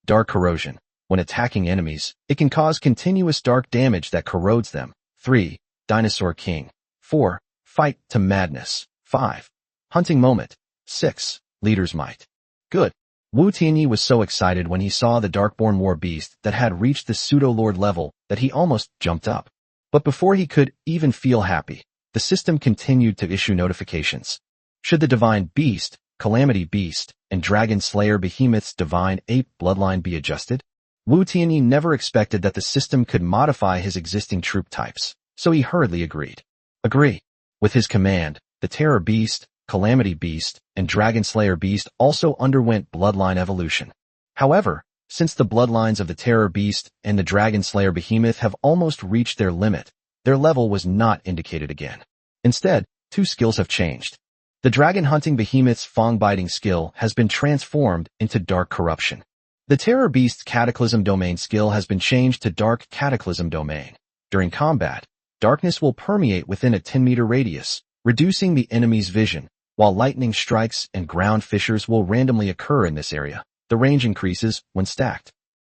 Speaker 1: Dark corrosion. When attacking enemies, it can cause continuous dark damage that corrodes them. 3. Dinosaur king. 4. Fight to madness. 5. Hunting moment. 6. Leader's might. Good. Wu Tianyi was so excited when he saw the Darkborn war beast that had reached the pseudo-lord level that he almost jumped up. But before he could even feel happy, the system continued to issue notifications. Should the divine beast, calamity beast, and dragon slayer behemoth's divine ape bloodline be adjusted? Wu Tianyi never expected that the system could modify his existing troop types, so he hurriedly agreed. Agree. With his command, the terror beast, calamity beast, and dragon slayer beast also underwent bloodline evolution. However, since the bloodlines of the terror beast and the dragon slayer behemoth have almost reached their limit, their level was not indicated again. Instead, 2 skills have changed. The dragon hunting behemoth's fang-biting skill has been transformed into dark corruption. The terror beast's cataclysm domain skill has been changed to dark cataclysm domain. During combat, darkness will permeate within a 10-meter radius, reducing the enemy's vision, while lightning strikes and ground fissures will randomly occur in this area. The range increases when stacked.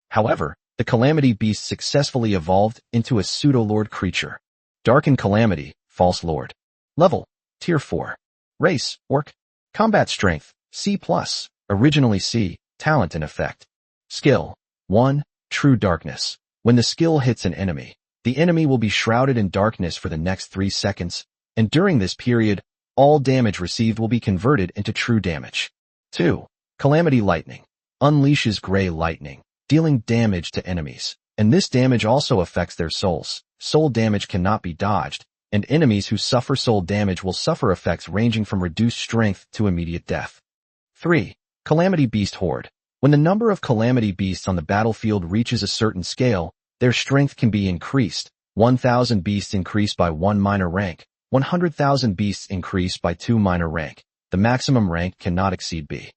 Speaker 1: However, the calamity beast successfully evolved into a pseudo-lord creature. Darkened calamity, false lord. Level, tier 4. Race, orc. Combat strength, C+, originally C, talent and effect. Skill, 1. True darkness. When the skill hits an enemy, the enemy will be shrouded in darkness for the next 3 seconds, and during this period, all damage received will be converted into true damage. 2. Calamity lightning. Unleashes gray lightning, dealing damage to enemies, and this damage also affects their souls. Soul damage cannot be dodged, and enemies who suffer soul damage will suffer effects ranging from reduced strength to immediate death. 3. Calamity beast horde. When the number of calamity beasts on the battlefield reaches a certain scale, their strength can be increased. 1,000 beasts increased by 1 minor rank. 100,000 beasts increased by 2 minor rank. The maximum rank cannot exceed B.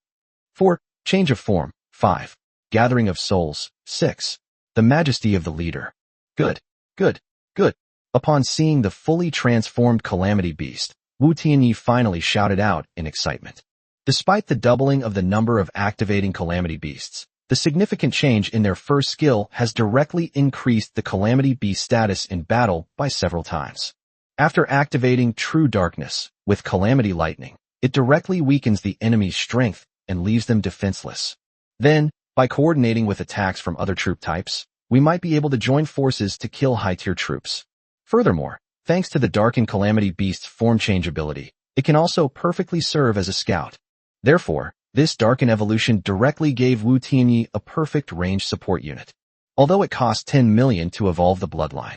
Speaker 1: 4. Change of form. 5. Gathering of souls. 6. The majesty of the leader. Good. Good. Good. Upon seeing the fully transformed calamity beast, Wu Tianyi finally shouted out in excitement. Despite the doubling of the number of activating calamity beasts, the significant change in their first skill has directly increased the calamity beast status in battle by several times. After activating True Darkness with Calamity Lightning, it directly weakens the enemy's strength and leaves them defenseless. Then, by coordinating with attacks from other troop types, we might be able to join forces to kill high-tier troops. Furthermore, thanks to the Dark and Calamity Beast's form change ability, it can also perfectly serve as a scout. Therefore, this Darken evolution directly gave Wu Tianyi a perfect range support unit. Although it cost 10 million to evolve the bloodline.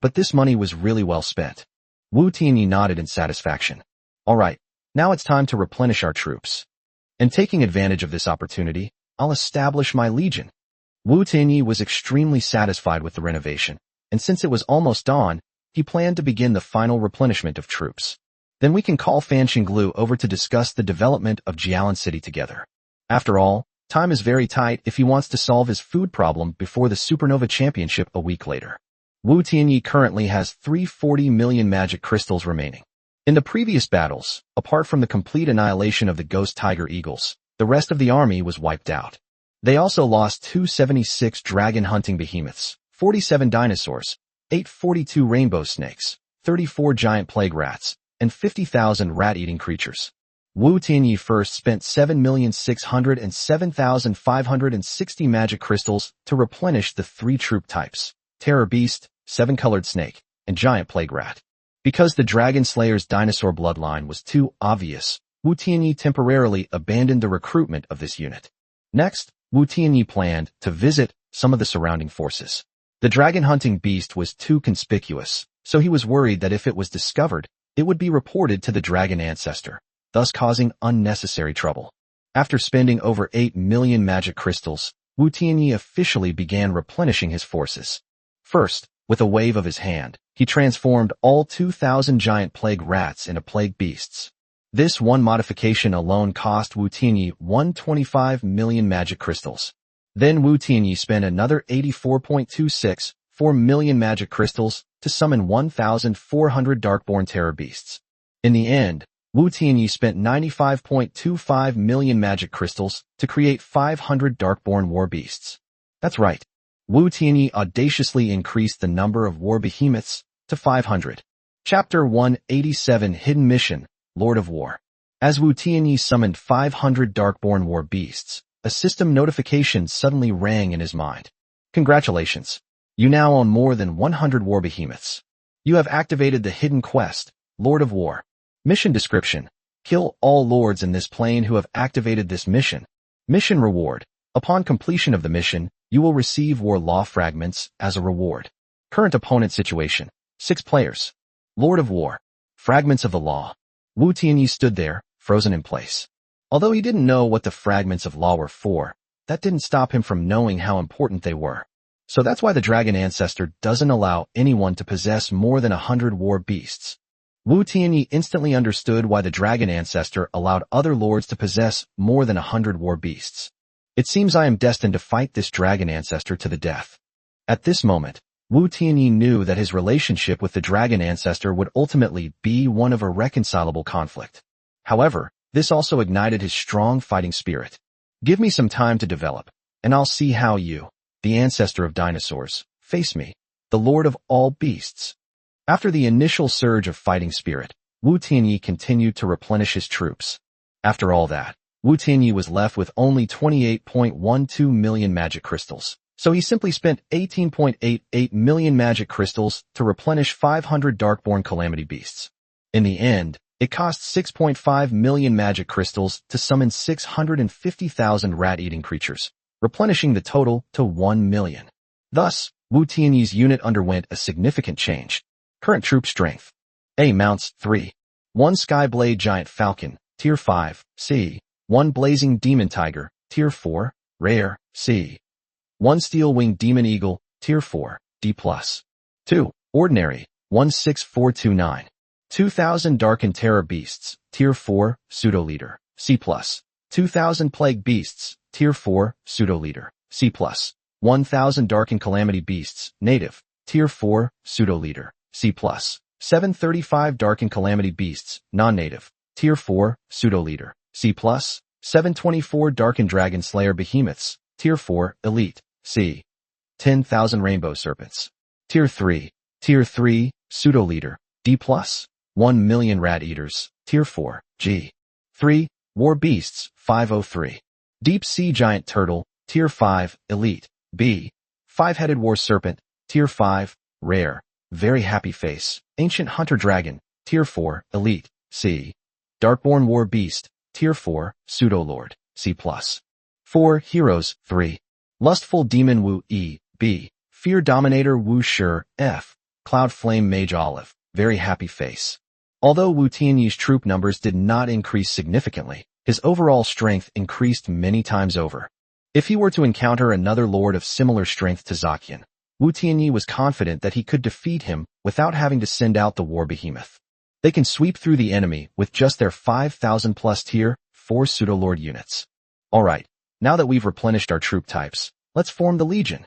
Speaker 1: But this money was really well spent. Wu Tianyi nodded in satisfaction. Alright, now it's time to replenish our troops. And taking advantage of this opportunity, I'll establish my legion. Wu Tianyi was extremely satisfied with the renovation, and since it was almost dawn, he planned to begin the final replenishment of troops. Then we can call Fan Xinglu over to discuss the development of Jialan City together. After all, time is very tight if he wants to solve his food problem before the Supernova Championship a week later. Wu Tianyi currently has 340 million magic crystals remaining. In the previous battles, apart from the complete annihilation of the Ghost Tiger Eagles, the rest of the army was wiped out. They also lost 276 dragon hunting behemoths, 47 dinosaurs, 842 rainbow snakes, 34 giant plague rats, and 50,000 rat-eating creatures. Wu Tianyi first spent 7,607,560 magic crystals to replenish the 3 troop types, Terror Beast, 7-colored snake, and giant plague rat. Because the Dragon Slayer's dinosaur bloodline was too obvious, Wu Tianyi temporarily abandoned the recruitment of this unit. Next, Wu Tianyi planned to visit some of the surrounding forces. The dragon-hunting beast was too conspicuous, so he was worried that if it was discovered, it would be reported to the dragon ancestor, thus causing unnecessary trouble. After spending over 8 million magic crystals, Wu Tianyi officially began replenishing his forces. First, with a wave of his hand, he transformed all 2,000 giant plague rats into plague beasts. This one modification alone cost Wu Tianyi 125 million magic crystals. Then Wu Tianyi spent another 84.264 million magic crystals to summon 1,400 Darkborn Terror Beasts. In the end, Wu Tianyi spent 95.25 million magic crystals to create 500 Darkborn War Beasts. That's right. Wu Tianyi audaciously increased the number of war behemoths to 500. Chapter 187 Hidden Mission, Lord of War. As Wu Tianyi summoned 500 Darkborn War Beasts, a system notification suddenly rang in his mind. Congratulations. You now own more than 100 war behemoths. You have activated the hidden quest, Lord of War. Mission description. Kill all lords in this plane who have activated this mission. Mission reward. Upon completion of the mission, you will receive war law fragments as a reward. Current opponent situation. 6 players. Lord of War. Fragments of the law. Wu Tianyi stood there, frozen in place. Although he didn't know what the fragments of law were for, that didn't stop him from knowing how important they were. So that's why the Dragon Ancestor doesn't allow anyone to possess more than 100 war beasts. Wu Tianyi instantly understood why the Dragon Ancestor allowed other lords to possess more than 100 war beasts. It seems I am destined to fight this Dragon Ancestor to the death. At this moment, Wu Tianyi knew that his relationship with the Dragon Ancestor would ultimately be one of irreconcilable conflict. However, this also ignited his strong fighting spirit. Give me some time to develop, and I'll see how you, the ancestor of dinosaurs, face me, the lord of all beasts. After the initial surge of fighting spirit, Wu Tianyi continued to replenish his troops. After all that, Wu Tianyi was left with only 28.12 million magic crystals, so he simply spent 18.88 million magic crystals to replenish 500 Darkborn Calamity Beasts. In the end, it cost 6.5 million magic crystals to summon 650,000 rat-eating creatures, replenishing the total to 1 million. Thus, Wu Tianyi's unit underwent a significant change. Current troop strength. A mounts 3. 1 Skyblade Giant Falcon, Tier 5, C. 1 Blazing Demon Tiger, Tier 4, Rare, C. 1 Steel-Winged Demon Eagle, Tier 4, D+. 2. Ordinary, 16429. 2,000 Darkened Terror Beasts, Tier 4, Pseudo-Leader, C+. 2,000 Plague Beasts, Tier 4, Pseudo-Leader, C+. 1,000 Darkened Calamity Beasts, Native, Tier 4, Pseudo-Leader, C+. 735 Darkened Calamity Beasts, Non-Native, Tier 4, Pseudo-Leader, C+. 724 Darkened Dragon Slayer Behemoths, Tier 4, Elite, C. 10,000 Rainbow Serpents, Tier 3, Pseudo-Leader, D+. 1 million Rat Eaters, Tier 4, G. 3. War Beasts, 503. Deep Sea Giant Turtle, Tier 5, Elite, B. Five-headed war serpent, tier 5, rare, very happy face. Ancient hunter dragon, tier 4, elite, C. Darkborn war beast, tier 4, pseudo lord, C+. 4 heroes, 3. Lustful demon Wu E, B. Fear dominator Wu Shi, F. Cloud flame mage olive, very happy face. Although Wu Tianyi's troop numbers did not increase significantly, his overall strength increased many times over. If he were to encounter another lord of similar strength to Zaqian, Wu Tianyi was confident that he could defeat him without having to send out the war behemoth. They can sweep through the enemy with just their 5,000 plus tier 4 pseudo-lord units. Alright, now that we've replenished our troop types, let's form the legion.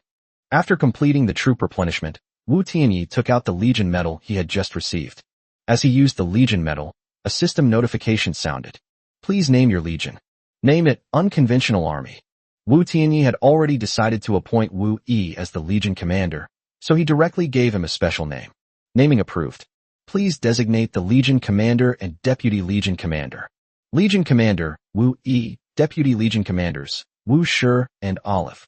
Speaker 1: After completing the troop replenishment, Wu Tianyi took out the legion medal he had just received. As he used the legion medal, a system notification sounded. Please name your legion. Name it Unconventional Army. Wu Tianyi had already decided to appoint Wu Yi as the legion commander, so he directly gave him a special name. Naming approved. Please designate the legion commander and deputy legion commander. Legion commander, Wu Yi, deputy legion commanders, Wu Shi and Olive.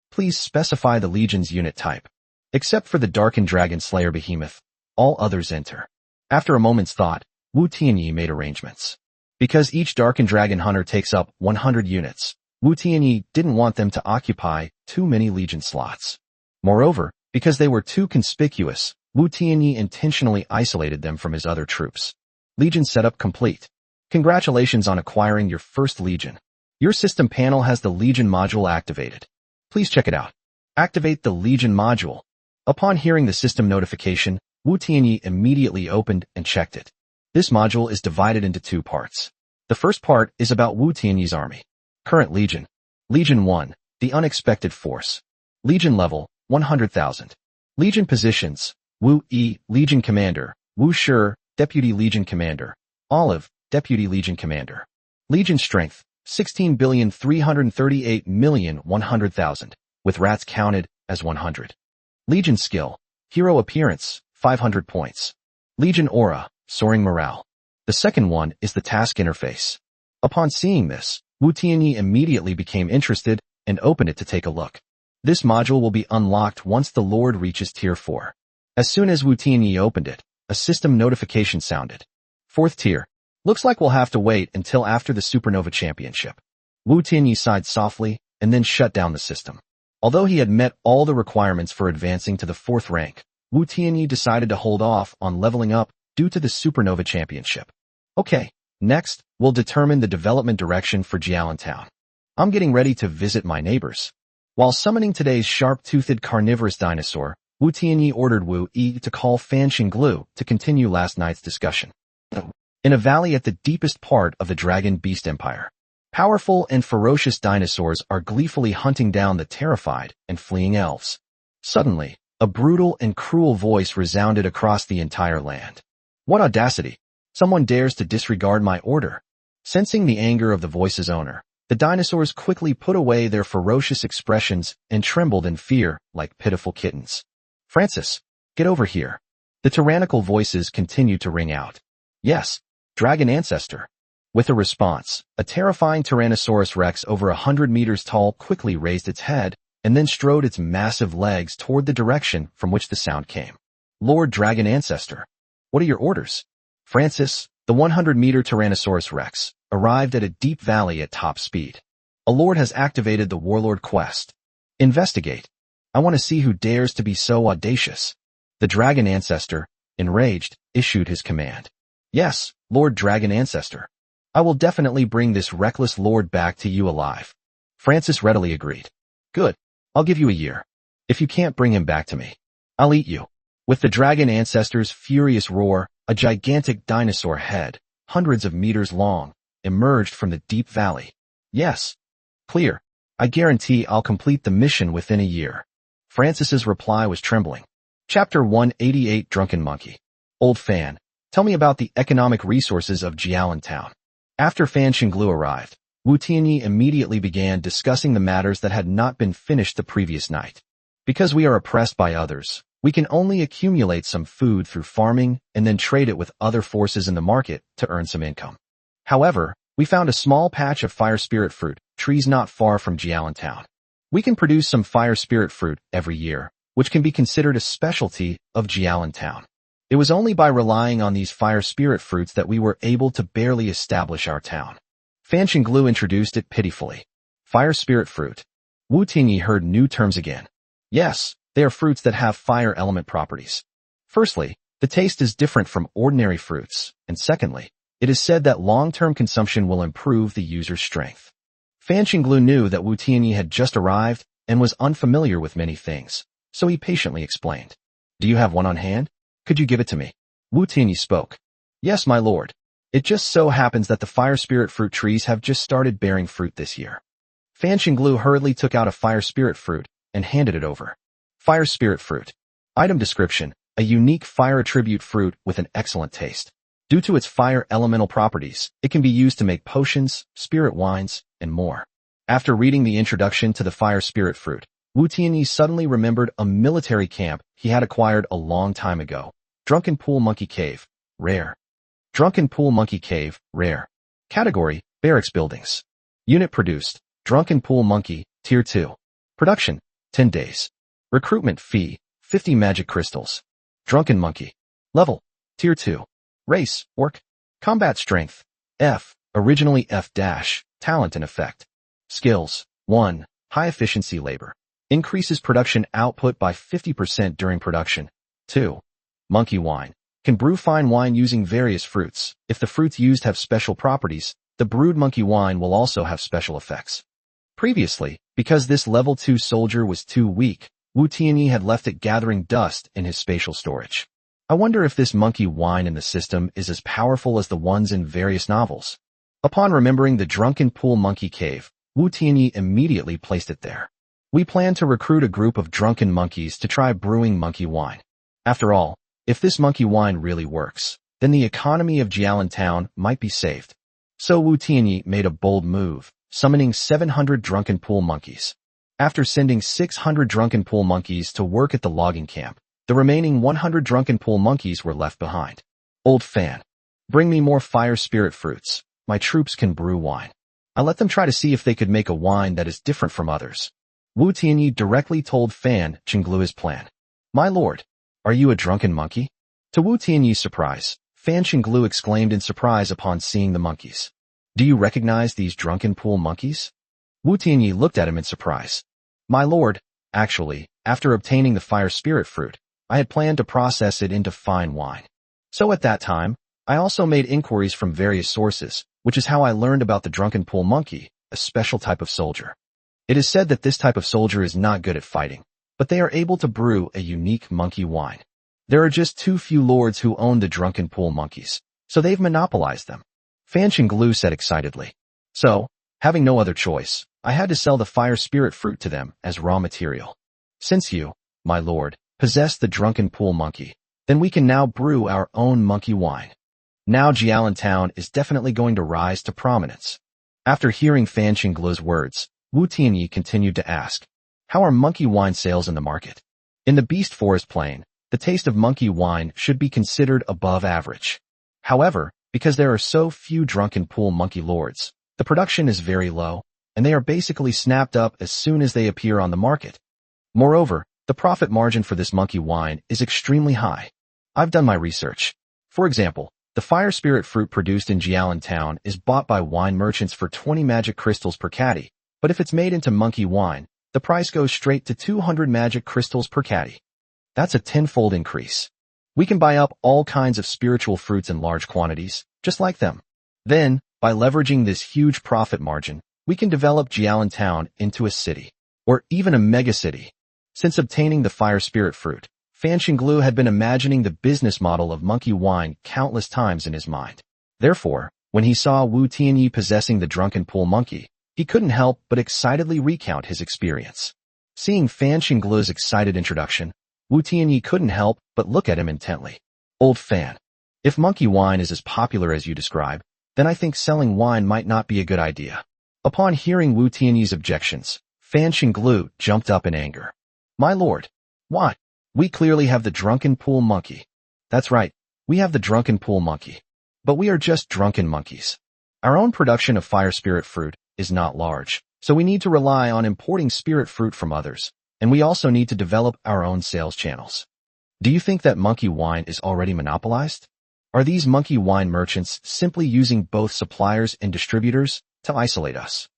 Speaker 1: Please specify the legion's unit type. Except for the Darkened Dragon Slayer Behemoth, all others enter. After a moment's thought, Wu Tianyi made arrangements. Because each Darkened Dragon Hunter takes up 100 units, Wu Tianyi didn't want them to occupy too many legion slots. Moreover, because they were too conspicuous, Wu Tianyi intentionally isolated them from his other troops. Legion setup complete. Congratulations on acquiring your first legion. Your system panel has the legion module activated. Please check it out. Activate the legion module. Upon hearing the system notification, Wu Tianyi immediately opened and checked it. This module is divided into two parts. The first part is about Wu Tianyi's army. Current legion. Legion 1, the unexpected force. Legion level, 100,000. Legion positions, Wu Yi, legion commander, Wu Shi, deputy legion commander, Olive, deputy legion commander. Legion strength, 16,338,100,000, with rats counted as 100. Legion skill, hero appearance, 500 points. Legion aura, soaring morale. The second one is the task interface. Upon seeing this, Wu Tianyi immediately became interested and opened it to take a look. This module will be unlocked once the Lord reaches tier 4. As soon as Wu Tianyi opened it, a system notification sounded. 4th tier. Looks like we'll have to wait until after the Supernova Championship. Wu Tianyi sighed softly and then shut down the system. Although he had met all the requirements for advancing to the 4th rank, Wu Tianyi decided to hold off on leveling up due to the Supernova Championship. Okay, next, we'll determine the development direction for Jialantown. I'm getting ready to visit my neighbors. While summoning today's sharp-toothed carnivorous dinosaur, Wu Tianyi ordered Wu Yi to call Fan Xinglu to continue last night's discussion. In a valley at the deepest part of the Dragon Beast Empire, powerful and ferocious dinosaurs are gleefully hunting down the terrified and fleeing elves. Suddenly, a brutal and cruel voice resounded across the entire land. What audacity! Someone dares to disregard my order. Sensing the anger of the voice's owner, the dinosaurs quickly put away their ferocious expressions and trembled in fear like pitiful kittens. Francis, get over here. The tyrannical voices continued to ring out. Yes, Dragon Ancestor. With a response, a terrifying Tyrannosaurus Rex over 100 meters tall quickly raised its head and then strode its massive legs toward the direction from which the sound came. Lord Dragon Ancestor, what are your orders? Francis, the 100-meter Tyrannosaurus Rex, arrived at a deep valley at top speed. A lord has activated the Warlord quest. Investigate. I want to see who dares to be so audacious. The Dragon Ancestor, enraged, issued his command. Yes, Lord Dragon Ancestor. I will definitely bring this reckless lord back to you alive. Francis readily agreed. Good. I'll give you a year. If you can't bring him back to me, I'll eat you. With the Dragon Ancestor's furious roar, a gigantic dinosaur head, hundreds of meters long, emerged from the deep valley. Yes. Clear. I guarantee I'll complete the mission within a year. Francis's reply was trembling. Chapter 188 Drunken Monkey. Old Fan, tell me about the economic resources of Jialantown. After Fan Xinglu arrived, Wu Tianyi immediately began discussing the matters that had not been finished the previous night. Because we are oppressed by others, we can only accumulate some food through farming and then trade it with other forces in the market to earn some income. However, we found a small patch of fire spirit fruit trees not far from Jialantown. We can produce some fire spirit fruit every year, which can be considered a specialty of Jialantown. It was only by relying on these fire spirit fruits that we were able to barely establish our town. Fan Qinglu introduced it pitifully. Fire spirit fruit. Wu Tingyi heard new terms again. Yes, they are fruits that have fire element properties. Firstly, the taste is different from ordinary fruits, and secondly, it is said that long-term consumption will improve the user's strength. Fan Qinglu knew that Wu Tingyi had just arrived and was unfamiliar with many things, so he patiently explained. Do you have one on hand? Could you give it to me? Wu Tingyi spoke. Yes, my lord. It just so happens that the fire spirit fruit trees have just started bearing fruit this year. Fan Qinglu hurriedly took out a fire spirit fruit and handed it over. Fire spirit fruit. Item description: a unique fire attribute fruit with an excellent taste. Due to its fire elemental properties, it can be used to make potions, spirit wines, and more. After reading the introduction to the fire spirit fruit, Wu Tianyi suddenly remembered a military camp he had acquired a long time ago. Drunken Pool Monkey Cave. Rare. Drunken Pool Monkey Cave. Rare. Category: Barracks Buildings. Unit produced: Drunken Pool Monkey, Tier 2. Production: 10 days. Recruitment fee: 50 magic crystals. Drunken Monkey. Level: Tier 2. Race: Orc. Combat Strength: F. Originally F-. Talent and Effect. Skills: 1. High Efficiency Labor. Increases production output by 50% during production. 2. Monkey Wine. Can brew fine wine using various fruits. If the fruits used have special properties, the brewed monkey wine will also have special effects. Previously, because this level 2 soldier was too weak, Wu Tianyi had left it gathering dust in his spatial storage. I wonder if this monkey wine in the system is as powerful as the ones in various novels. Upon remembering the Drunken Pool Monkey Cave, Wu Tianyi immediately placed it there. We plan to recruit a group of drunken monkeys to try brewing monkey wine. After all, if this monkey wine really works, then the economy of Jialantown might be saved. So Wu Tianyi made a bold move, summoning 700 drunken pool monkeys. After sending 600 drunken pool monkeys to work at the logging camp, the remaining 100 drunken pool monkeys were left behind. Old Fan. Bring me more fire spirit fruits. My troops can brew wine. I let them try to see if they could make a wine that is different from others. Wu Tianyi directly told Fan Qinglu his plan. My lord, are you a drunken monkey? To Wu Tianyi's surprise, Fan Qinglu exclaimed in surprise upon seeing the monkeys. Do you recognize these drunken pool monkeys? Wu Tianyi looked at him in surprise. My lord, actually, after obtaining the fire spirit fruit, I had planned to process it into fine wine. So at that time, I also made inquiries from various sources, which is how I learned about the drunken pool monkey, a special type of soldier. It is said that this type of soldier is not good at fighting, but they are able to brew a unique monkey wine. There are just too few lords who own the drunken pool monkeys, so they've monopolized them. Fan Qinglu said excitedly. So, having no other choice, I had to sell the fire spirit fruit to them as raw material. Since you, my lord, possess the drunken pool monkey, then we can now brew our own monkey wine. Now Jialantown is definitely going to rise to prominence. After hearing Fan Qinglu's words, Wu Tianyi continued to ask, how are monkey wine sales in the market? In the Beast Forest Plain, the taste of monkey wine should be considered above average. However, because there are so few drunken pool monkey lords, the production is very low, and they are basically snapped up as soon as they appear on the market. Moreover, the profit margin for this monkey wine is extremely high. I've done my research. For example, the fire spirit fruit produced in Jialantown is bought by wine merchants for 20 magic crystals per caddy, but if it's made into monkey wine, the price goes straight to 200 magic crystals per caddy. That's a tenfold increase. We can buy up all kinds of spiritual fruits in large quantities, just like them. Then, by leveraging this huge profit margin, we can develop Jialantown into a city, or even a megacity. Since obtaining the fire spirit fruit, Fan Qinglu had been imagining the business model of monkey wine countless times in his mind. Therefore, when he saw Wu Tianyi possessing the drunken pool monkey, he couldn't help but excitedly recount his experience. Seeing Fan Qinglu's excited introduction, Wu Tianyi couldn't help but look at him intently. Old Fan, if monkey wine is as popular as you describe, then I think selling wine might not be a good idea. Upon hearing Wu Tianyi's objections, Fan Qinglu jumped up in anger. My lord, what? We clearly have the drunken pool monkey. That's right, we have the drunken pool monkey. But we are just drunken monkeys. Our own production of fire spirit fruit is not large, So we need to rely on importing spirit fruit from others, and we also need to develop our own sales channels. Do you think that monkey wine is already monopolized? Are these monkey wine merchants simply using both suppliers and distributors to isolate us?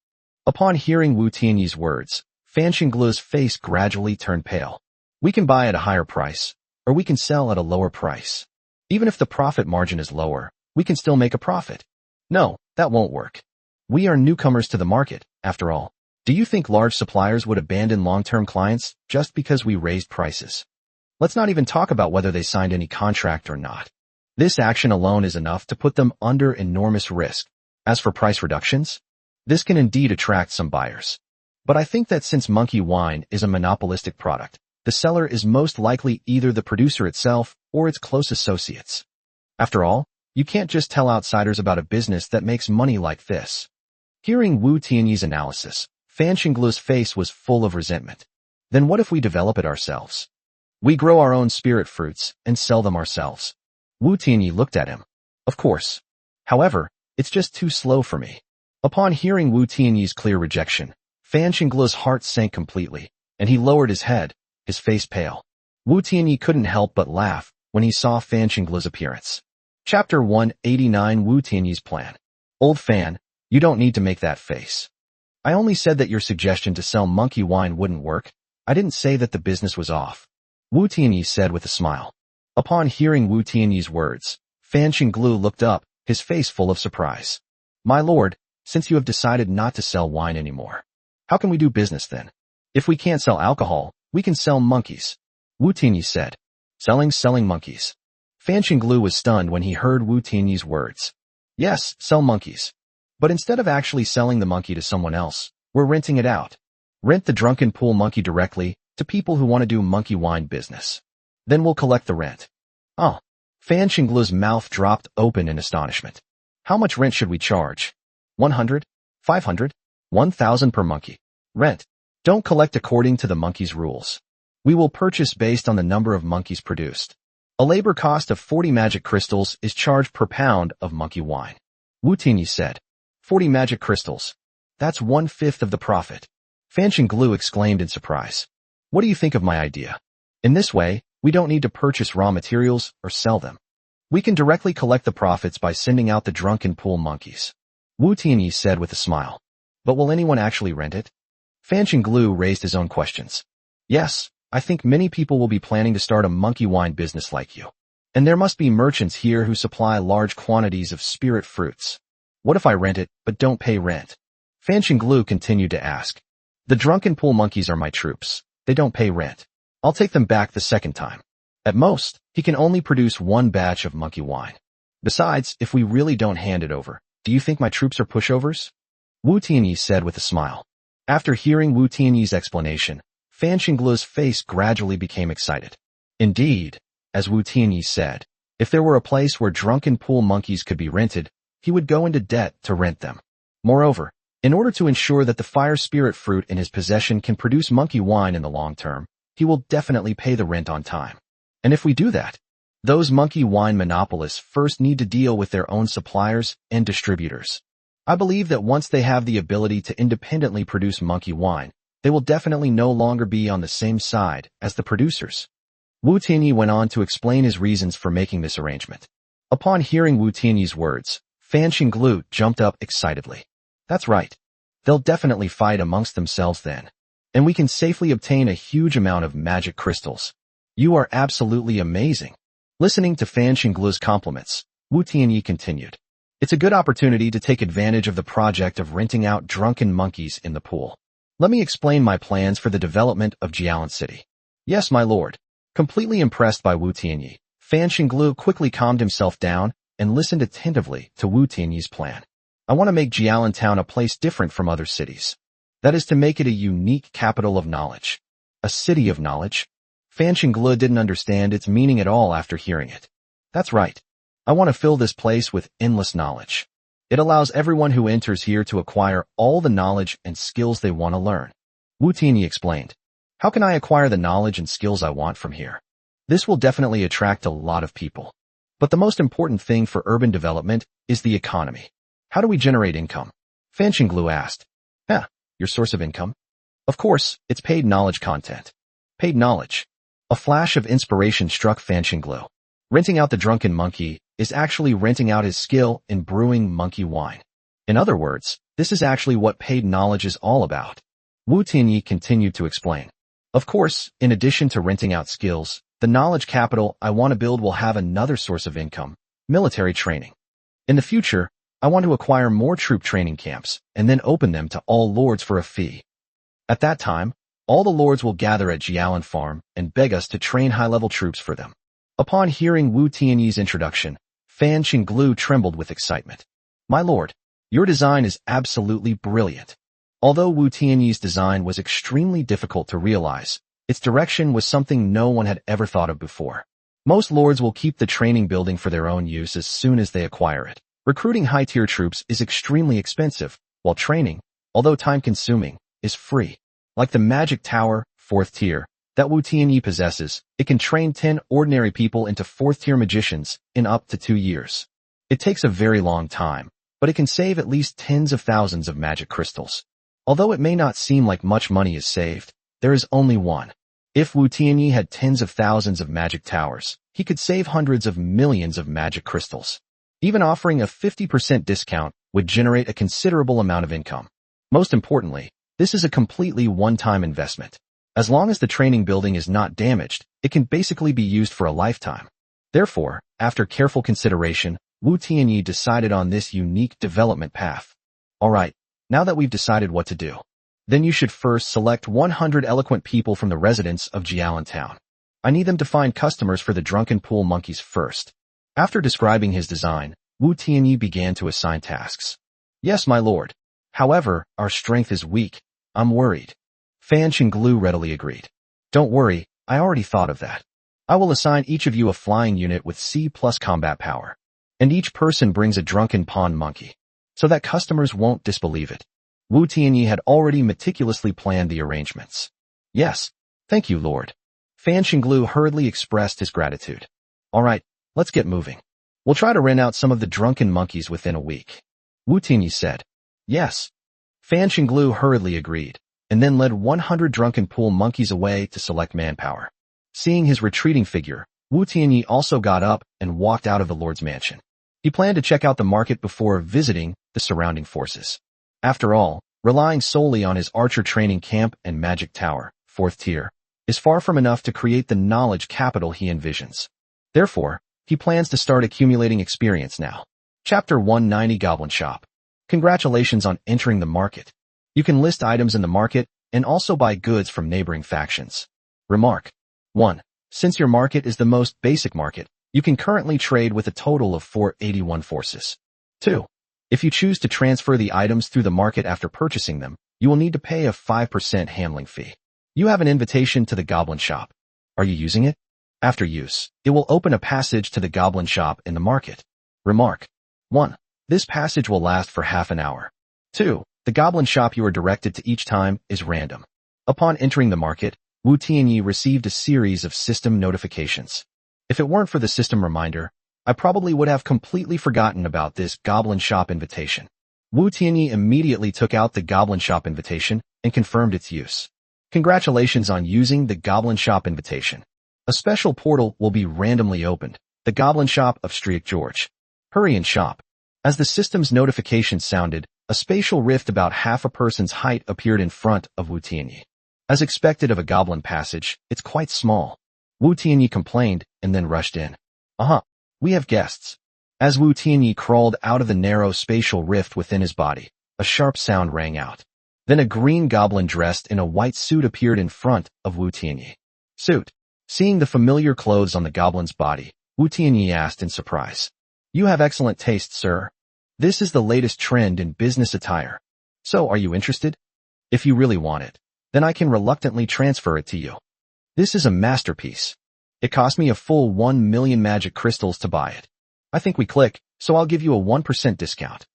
Speaker 1: Upon hearing Wu Tianyi's words, Fan Xinglu's face gradually turned pale. We can buy at a higher price, or we can sell at a lower price. Even if the profit margin is lower, we can still make a profit. No, that won't work. We are newcomers to the market, after all. Do you think large suppliers would abandon long-term clients just because we raised prices? Let's not even talk about whether they signed any contract or not. This action alone is enough to put them under enormous risk. As for price reductions, this can indeed attract some buyers. But I think that since monkey wine is a monopolistic product, the seller is most likely either the producer itself or its close associates. After all, you can't just tell outsiders about a business that makes money like this. Hearing Wu Tianyi's analysis, Fan Xinglu's face was full of resentment. Then what if we develop it ourselves? We grow our own spirit fruits and sell them ourselves. Wu Tianyi looked at him. Of course. However, it's just too slow for me. Upon hearing Wu Tianyi's clear rejection, Fan Xinglu's heart sank completely, and he lowered his head, his face pale. Wu Tianyi couldn't help but laugh when he saw Fan Xinglu's appearance. Chapter 189 Wu Tianyi's Plan. Old Fan, you don't need to make that face. I only said that your suggestion to sell monkey wine wouldn't work. I didn't say that the business was off. Wu Tianyi said with a smile. Upon hearing Wu Tianyi's words, Fan Xinglu looked up, his face full of surprise. My lord, since you have decided not to sell wine anymore, how can we do business then? If we can't sell alcohol, we can sell monkeys. Wu Tianyi said. Selling monkeys. Fan Xinglu was stunned when he heard Wu Tianyi's words. Yes, sell monkeys. But instead of actually selling the monkey to someone else, we're renting it out. Rent the drunken pool monkey directly to people who want to do monkey wine business. Then we'll collect the rent. Oh. Fan Xinglu's mouth dropped open in astonishment. How much rent should we charge? 100? 500? 1,000 per monkey. Rent. Don't collect according to the monkey's rules. We will purchase based on the number of monkeys produced. A labor cost of 40 magic crystals is charged per pound of monkey wine. Wu Tianyi said. 40 magic crystals. That's 1/5 of the profit. Fan Xinglu exclaimed in surprise. What do you think of my idea? In this way, we don't need to purchase raw materials or sell them. We can directly collect the profits by sending out the drunken pool monkeys. Wu Tianyi said with a smile. But will anyone actually rent it? Fan Xinglu raised his own questions. Yes, I think many people will be planning to start a monkey wine business like you. And there must be merchants here who supply large quantities of spirit fruits. What if I rent it, but don't pay rent? Fan Xinglu continued to ask. The drunken pool monkeys are my troops. They don't pay rent. I'll take them back the second time. At most, he can only produce one batch of monkey wine. Besides, if we really don't hand it over, do you think my troops are pushovers? Wu Tianyi said with a smile. After hearing Wu Tianyi's explanation, Fan Xinglu's face gradually became excited. Indeed, as Wu Tianyi said, if there were a place where drunken pool monkeys could be rented, he would go into debt to rent them. Moreover, in order to ensure that the fire spirit fruit in his possession can produce monkey wine in the long term, he will definitely pay the rent on time. And if we do that, those monkey wine monopolists first need to deal with their own suppliers and distributors. I believe that once they have the ability to independently produce monkey wine, they will definitely no longer be on the same side as the producers. Wu Tianyi went on to explain his reasons for making this arrangement. Upon hearing Wu Tianyi's words, Fan Xinglu jumped up excitedly. That's right. They'll definitely fight amongst themselves then. And we can safely obtain a huge amount of magic crystals. You are absolutely amazing. Listening to Fan Xinglu's compliments, Wu Tianyi continued. It's a good opportunity to take advantage of the project of renting out drunken monkeys in the pool. Let me explain my plans for the development of Jialan City. Yes, my lord. Completely impressed by Wu Tianyi, Fan Xinglu quickly calmed himself down and listened attentively to Wu Tianyi's plan. I want to make Jialan Town a place different from other cities. That is to make it a unique capital of knowledge. A city of knowledge? Fan Xinglu didn't understand its meaning at all after hearing it. That's right. I want to fill this place with endless knowledge. It allows everyone who enters here to acquire all the knowledge and skills they want to learn. Wu Tianyi explained. How can I acquire the knowledge and skills I want from here? This will definitely attract a lot of people. But the most important thing for urban development is the economy. How do we generate income? Fan Xinglu asked. Your source of income? Of course, it's paid knowledge content. Paid knowledge. A flash of inspiration struck Fan Xinglu. Renting out the drunken monkey is actually renting out his skill in brewing monkey wine. In other words, this is actually what paid knowledge is all about. Wu Tianyi continued to explain. Of course, in addition to renting out skills, the knowledge capital I want to build will have another source of income, military training. In the future, I want to acquire more troop training camps and then open them to all lords for a fee. At that time, all the lords will gather at Jialan Farm and beg us to train high-level troops for them. Upon hearing Wu Tianyi's introduction, Fan Xinglu trembled with excitement. My lord, your design is absolutely brilliant. Although Wu Tianyi's design was extremely difficult to realize, its direction was something no one had ever thought of before. Most lords will keep the training building for their own use as soon as they acquire it. Recruiting high-tier troops is extremely expensive, while training, although time-consuming, is free. Like the Magic Tower, 4th tier, that Wu Tianyi possesses, it can train 10 ordinary people into 4th-tier magicians in up to 2 years. It takes a very long time, but it can save at least tens of thousands of magic crystals. Although it may not seem like much money is saved, there is only one. If Wu Tianyi had tens of thousands of magic towers, he could save hundreds of millions of magic crystals. Even offering a 50% discount would generate a considerable amount of income. Most importantly, this is a completely one-time investment. As long as the training building is not damaged, it can basically be used for a lifetime. Therefore, after careful consideration, Wu Tianyi decided on this unique development path. Alright, now that we've decided what to do, then you should first select 100 eloquent people from the residents of Jialan Town. I need them to find customers for the drunken pool monkeys first. After describing his design, Wu Tianyi began to assign tasks. Yes, my lord. However, our strength is weak. I'm worried. Fan Xinglu readily agreed. Don't worry, I already thought of that. I will assign each of you a flying unit with C+ combat power. And each person brings a drunken pond monkey, so that customers won't disbelieve it. Wu Tianyi had already meticulously planned the arrangements. Yes, thank you, lord. Fan Xinglu hurriedly expressed his gratitude. Alright, let's get moving. We'll try to rent out some of the drunken monkeys within a week. Wu Tianyi said. Yes. Fan Xinglu hurriedly agreed, and then led 100 drunken pool monkeys away to select manpower. Seeing his retreating figure, Wu Tianyi also got up and walked out of the lord's mansion. He planned to check out the market before visiting the surrounding forces. After all, relying solely on his archer training camp and magic tower, 4th tier, is far from enough to create the knowledge capital he envisions. Therefore, he plans to start accumulating experience now. Chapter 190 Goblin Shop. Congratulations on entering the market. You can list items in the market and also buy goods from neighboring factions. Remark. 1. Since your market is the most basic market, you can currently trade with a total of 481 forces. 2. If you choose to transfer the items through the market after purchasing them, you will need to pay a 5% handling fee. You have an invitation to the Goblin Shop. Are you using it? After use, it will open a passage to the Goblin Shop in the market. Remark. 1. This passage will last for half an hour. 2. The Goblin Shop you are directed to each time is random. Upon entering the market, Wu Tianyi received a series of system notifications. If it weren't for the system reminder, I probably would have completely forgotten about this Goblin Shop invitation. Wu Tianyi immediately took out the Goblin Shop invitation and confirmed its use. Congratulations on using the Goblin Shop invitation. A special portal will be randomly opened, the Goblin Shop of Streak George. Hurry and shop. As the system's notification sounded, a spatial rift about half a person's height appeared in front of Wu Tianyi. As expected of a goblin passage, it's quite small. Wu Tianyi complained and then rushed in. We have guests. As Wu Tianyi crawled out of the narrow spatial rift within his body, a sharp sound rang out. Then a green goblin dressed in a white suit appeared in front of Wu Tianyi. Suit. Seeing the familiar clothes on the goblin's body, Wu Tianyi asked in surprise. You have excellent taste, sir. This is the latest trend in business attire. So are you interested? If you really want it, then I can reluctantly transfer it to you. This is a masterpiece. It cost me a full 1 million magic crystals to buy it. I think we click, so I'll give you a 1% discount.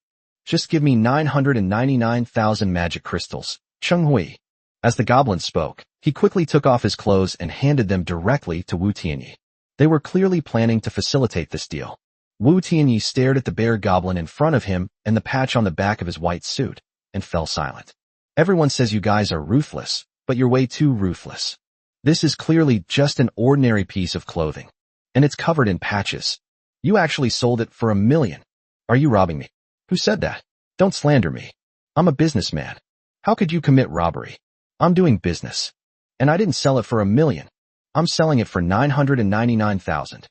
Speaker 1: Just give me 999,000 magic crystals, Cheng Hui. As the goblin spoke, he quickly took off his clothes and handed them directly to Wu Tianyi. They were clearly planning to facilitate this deal. Wu Tianyi stared at the bear goblin in front of him and the patch on the back of his white suit, and fell silent. Everyone says you guys are ruthless, but you're way too ruthless. This is clearly just an ordinary piece of clothing. And it's covered in patches. You actually sold it for $1 million. Are you robbing me? Who said that? Don't slander me. I'm a businessman. How could you commit robbery? I'm doing business. And I didn't sell it for $1 million. I'm selling it for $999,000.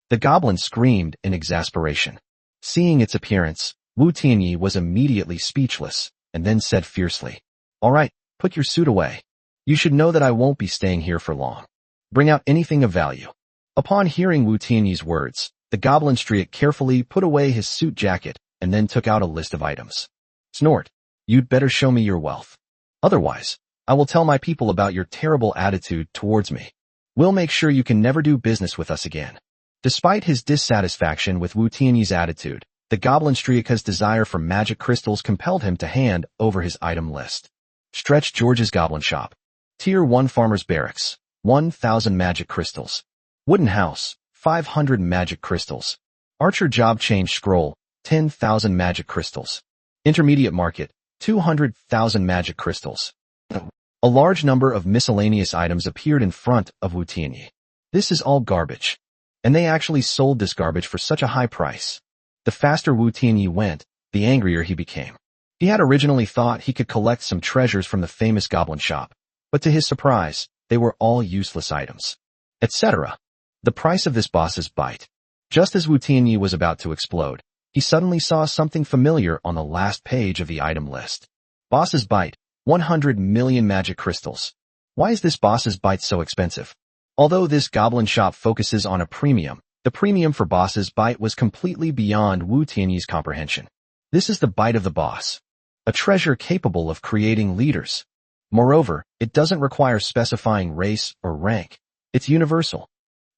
Speaker 1: The goblin screamed in exasperation. Seeing its appearance, Wu Tianyi was immediately speechless, and then said fiercely, "All right, put your suit away. You should know that I won't be staying here for long. Bring out anything of value." Upon hearing Wu Tianyi's words, the goblin Striak carefully put away his suit jacket and then took out a list of items. Snort, you'd better show me your wealth. Otherwise, I will tell my people about your terrible attitude towards me. We'll make sure you can never do business with us again. Despite his dissatisfaction with Wu Tianyi's attitude, the goblin Striaka's desire for magic crystals compelled him to hand over his item list. Stretch George's Goblin Shop. Tier 1 Farmer's Barracks, 1,000 magic crystals. Wooden House, 500 magic crystals. Archer Job Change Scroll, 10,000 magic crystals. Intermediate Market, 200,000 magic crystals. A large number of miscellaneous items appeared in front of Wu Tianyi. This is all garbage. And they actually sold this garbage for such a high price. The faster Wu Tianyi went, the angrier he became. He had originally thought he could collect some treasures from the famous goblin shop, but to his surprise, they were all useless items. Etc. The price of this boss's bite. Just as Wu Tianyi was about to explode, he suddenly saw something familiar on the last page of the item list. Boss's bite, 100 million magic crystals. Why is this boss's bite so expensive? Although this goblin shop focuses on a premium, the premium for boss's bite was completely beyond Wu Tianyi's comprehension. This is the bite of the boss. A treasure capable of creating leaders. Moreover, it doesn't require specifying race or rank. It's universal.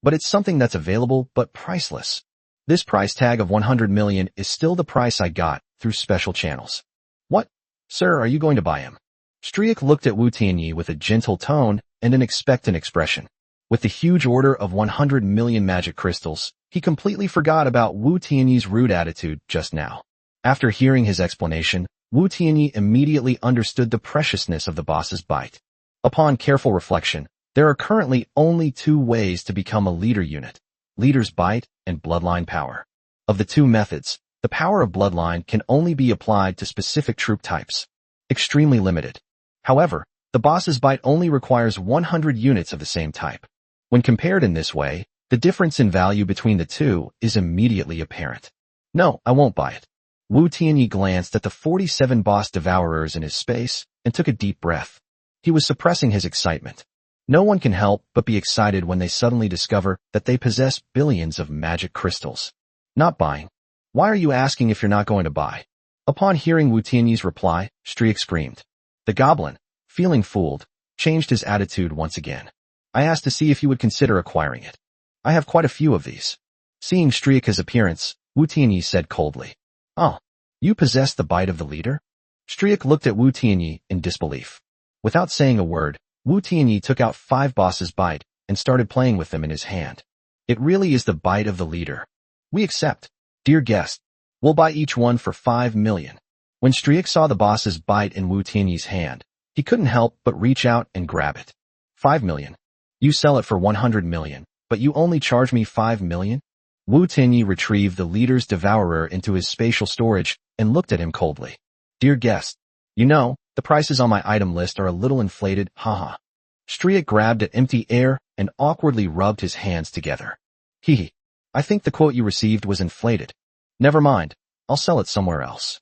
Speaker 1: But it's something that's available but priceless. This price tag of 100 million is still the price I got through special channels. What? Sir, are you going to buy him? Striak looked at Wu Tianyi with a gentle tone and an expectant expression. With the huge order of 100 million magic crystals, he completely forgot about Wu Tianyi's rude attitude just now. After hearing his explanation, Wu Tianyi immediately understood the preciousness of the boss's bite. Upon careful reflection, there are currently only 2 ways to become a leader unit: leader's bite and bloodline power. Of the 2 methods, the power of bloodline can only be applied to specific troop types. Extremely limited. However, the boss's bite only requires 100 units of the same type. When compared in this way, the difference in value between the 2 is immediately apparent. No, I won't buy it. Wu Tianyi glanced at the 47 boss devourers in his space and took a deep breath. He was suppressing his excitement. No one can help but be excited when they suddenly discover that they possess billions of magic crystals. Not buying. Why are you asking if you're not going to buy? Upon hearing Wu Tianyi's reply, Striak screamed. The goblin, feeling fooled, changed his attitude once again. I asked to see if you would consider acquiring it. I have quite a few of these. Seeing Striak's appearance, Wu Tianyi said coldly. Oh, you possess the bite of the leader? Striak looked at Wu Tianyi in disbelief. Without saying a word, Wu Tianyi took out 5 boss's bite and started playing with them in his hand. It really is the bite of the leader. We accept. Dear guest, we'll buy each one for 5 million. When Striak saw the boss's bite in Wu Tianyi's hand, he couldn't help but reach out and grab it. 5 million. You sell it for 100 million, but you only charge me 5 million? Wu Tianyi retrieved the leader's devourer into his spatial storage and looked at him coldly. Dear guest, you know, the prices on my item list are a little inflated, haha. Striak grabbed at empty air and awkwardly rubbed his hands together. Hee. I think the quote you received was inflated. Never mind, I'll sell it somewhere else.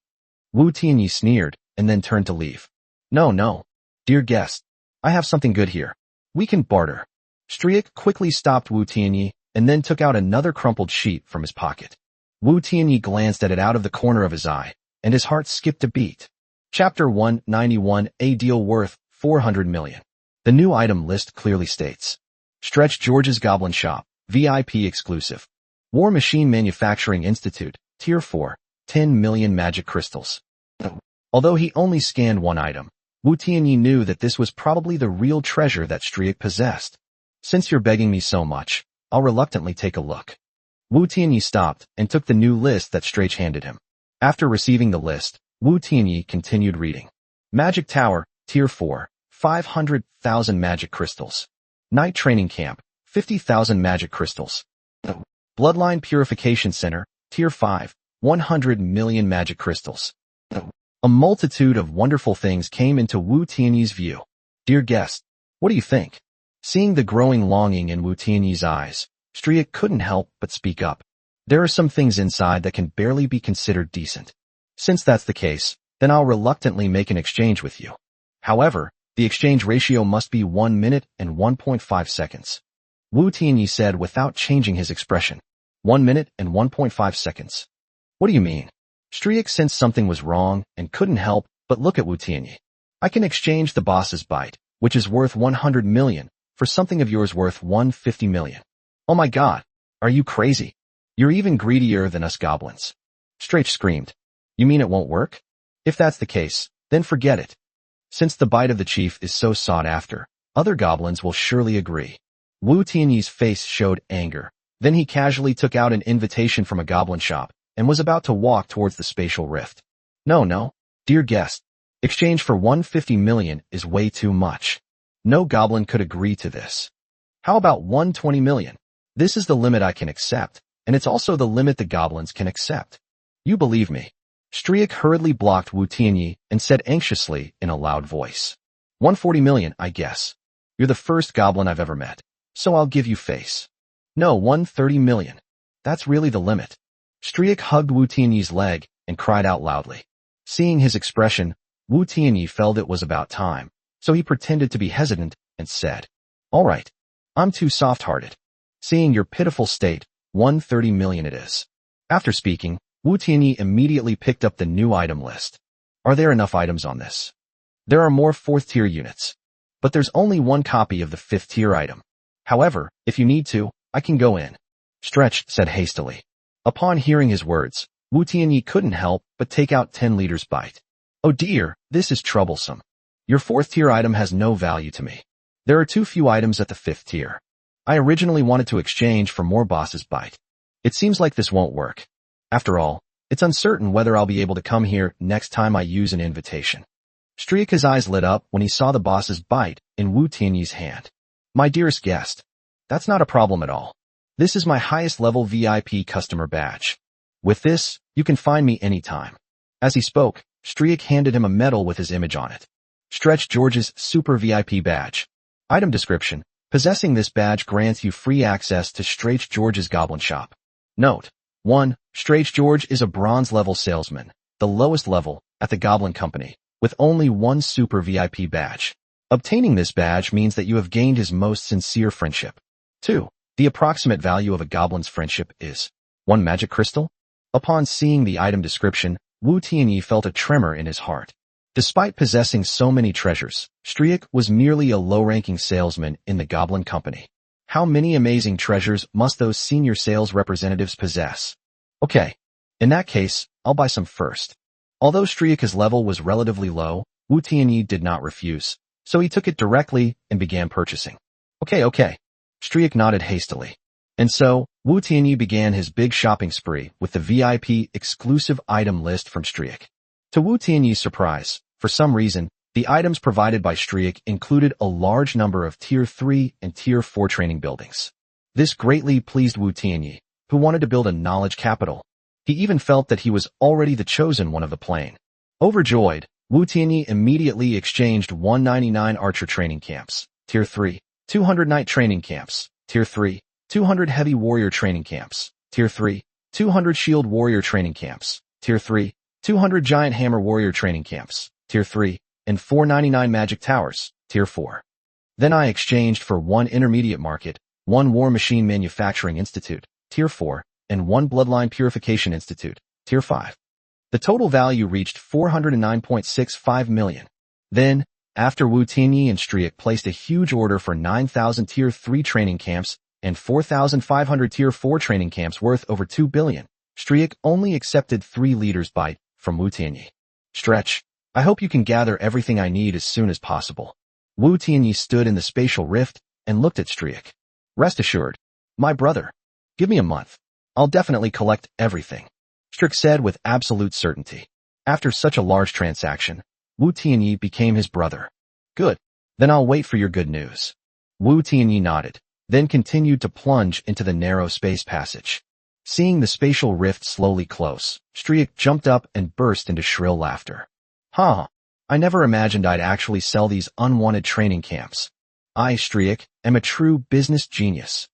Speaker 1: Wu Tianyi sneered and then turned to leave. No. Dear guest, I have something good here. We can barter. Striak quickly stopped Wu Tianyi and then took out another crumpled sheet from his pocket. Wu Tianyi glanced at it out of the corner of his eye, and his heart skipped a beat. Chapter 191, A Deal Worth 400 Million. The new item list clearly states. Stretch George's Goblin Shop, VIP exclusive. War Machine Manufacturing Institute, Tier 4, 10 million magic crystals. Although he only scanned one item, Wu Tianyi knew that this was probably the real treasure that Striak possessed. Since you're begging me so much, I'll reluctantly take a look. Wu Tianyi stopped and took the new list that Striak handed him. After receiving the list, Wu Tianyi continued reading. Magic Tower, Tier 4, 500,000 magic crystals. Night Training Camp, 50,000 magic crystals. Bloodline Purification Center, Tier 5, 100 million magic crystals. A multitude of wonderful things came into Wu Tianyi's view. Dear guest, what do you think? Seeing the growing longing in Wu Tianyi's eyes, Striak couldn't help but speak up. There are some things inside that can barely be considered decent. Since that's the case, then I'll reluctantly make an exchange with you. However, the exchange ratio must be 1 minute and 1.5 seconds. Wu Tianyi said without changing his expression. 1 minute and 1.5 seconds. What do you mean? Striak sensed something was wrong and couldn't help but look at Wu Tianyi. I can exchange the boss's bite, which is worth 100 million, for something of yours worth 150 million. Oh my god, are you crazy? You're even greedier than us goblins. Striak screamed. You mean it won't work? If that's the case, then forget it. Since the bite of the chief is so sought after, other goblins will surely agree. Wu Tianyi's face showed anger. Then he casually took out an invitation from a goblin shop and was about to walk towards the spatial rift. No, dear guest. Exchange for 150 million is way too much. No goblin could agree to this. How about 120 million? This is the limit I can accept, and it's also the limit the goblins can accept. You believe me. Striak hurriedly blocked Wu Tianyi and said anxiously in a loud voice. 140 million, I guess. You're the first goblin I've ever met, so I'll give you face. No, 130 million. That's really the limit. Striak hugged Wu Tianyi's leg and cried out loudly. Seeing his expression, Wu Tianyi felt it was about time, so he pretended to be hesitant and said, All right, I'm too soft-hearted. Seeing your pitiful state, 130 million it is. After speaking, Wu Tianyi immediately picked up the new item list. Are there enough items on this? There are more 4th tier units, but there's only one copy of the 5th tier item. However, if you need to, I can go in. Stretch said hastily. Upon hearing his words, Wu Tianyi couldn't help but take out 10 liters bite. Oh dear, this is troublesome. Your 4th tier item has no value to me. There are too few items at the 5th tier. I originally wanted to exchange for more boss's bite. It seems like this won't work. After all, it's uncertain whether I'll be able to come here next time I use an invitation. Striak's eyes lit up when he saw the boss's bite in Wu Tianyi's hand. My dearest guest, that's not a problem at all. This is my highest level VIP customer badge. With this, you can find me anytime. As he spoke, Striak handed him a medal with his image on it. Stretch George's Super VIP Badge. Item description. Possessing this badge grants you free access to Stretch George's Goblin Shop. Note: 1. Stretch George is a bronze level salesman, the lowest level, at the Goblin Company, with only one Super VIP badge. Obtaining this badge means that you have gained his most sincere friendship. 2. The approximate value of a goblin's friendship is 1 magic crystal. Upon seeing the item description, Wu Tianyi felt a tremor in his heart. Despite possessing so many treasures, Striak was merely a low-ranking salesman in the Goblin Company. How many amazing treasures must those senior sales representatives possess? Okay, in that case, I'll buy some first. Although Striak's level was relatively low, Wu Tianyi did not refuse, so he took it directly and began purchasing. Okay. Striak nodded hastily. And so, Wu Tianyi began his big shopping spree with the VIP exclusive item list from Striak. To Wu Tianyi's surprise, for some reason, the items provided by Striak included a large number of Tier 3 and Tier 4 training buildings. This greatly pleased Wu Tianyi, who wanted to build a knowledge capital. He even felt that he was already the chosen one of the plane. Overjoyed, Wu Tianyi immediately exchanged 199 archer training camps, Tier 3, 200 night training camps, Tier 3, 200 heavy warrior training camps, Tier 3, 200 shield warrior training camps, Tier 3, 200 giant hammer warrior training camps, Tier 3, and 499 magic towers, Tier 4. Then I exchanged for 1 intermediate market, 1 war machine manufacturing institute, Tier 4, and 1 bloodline purification institute, Tier 5. The total value reached 409.65 million. Then, after Wu Tianyi and Striak placed a huge order for 9,000 Tier 3 training camps and 4,500 Tier 4 training camps worth over 2 billion, Striak only accepted 3 liters bite from Wu Tianyi. Stretch, I hope you can gather everything I need as soon as possible. Wu Tianyi stood in the spatial rift and looked at Striak. Rest assured, my brother. Give me a month. I'll definitely collect everything. Striak said with absolute certainty. After such a large transaction, Wu Tianyi became his brother. Good. Then I'll wait for your good news. Wu Tianyi nodded, then continued to plunge into the narrow space passage. Seeing the spatial rift slowly close, Striek jumped up and burst into shrill laughter. Huh. I never imagined I'd actually sell these unwanted training camps. I, Striek, am a true business genius.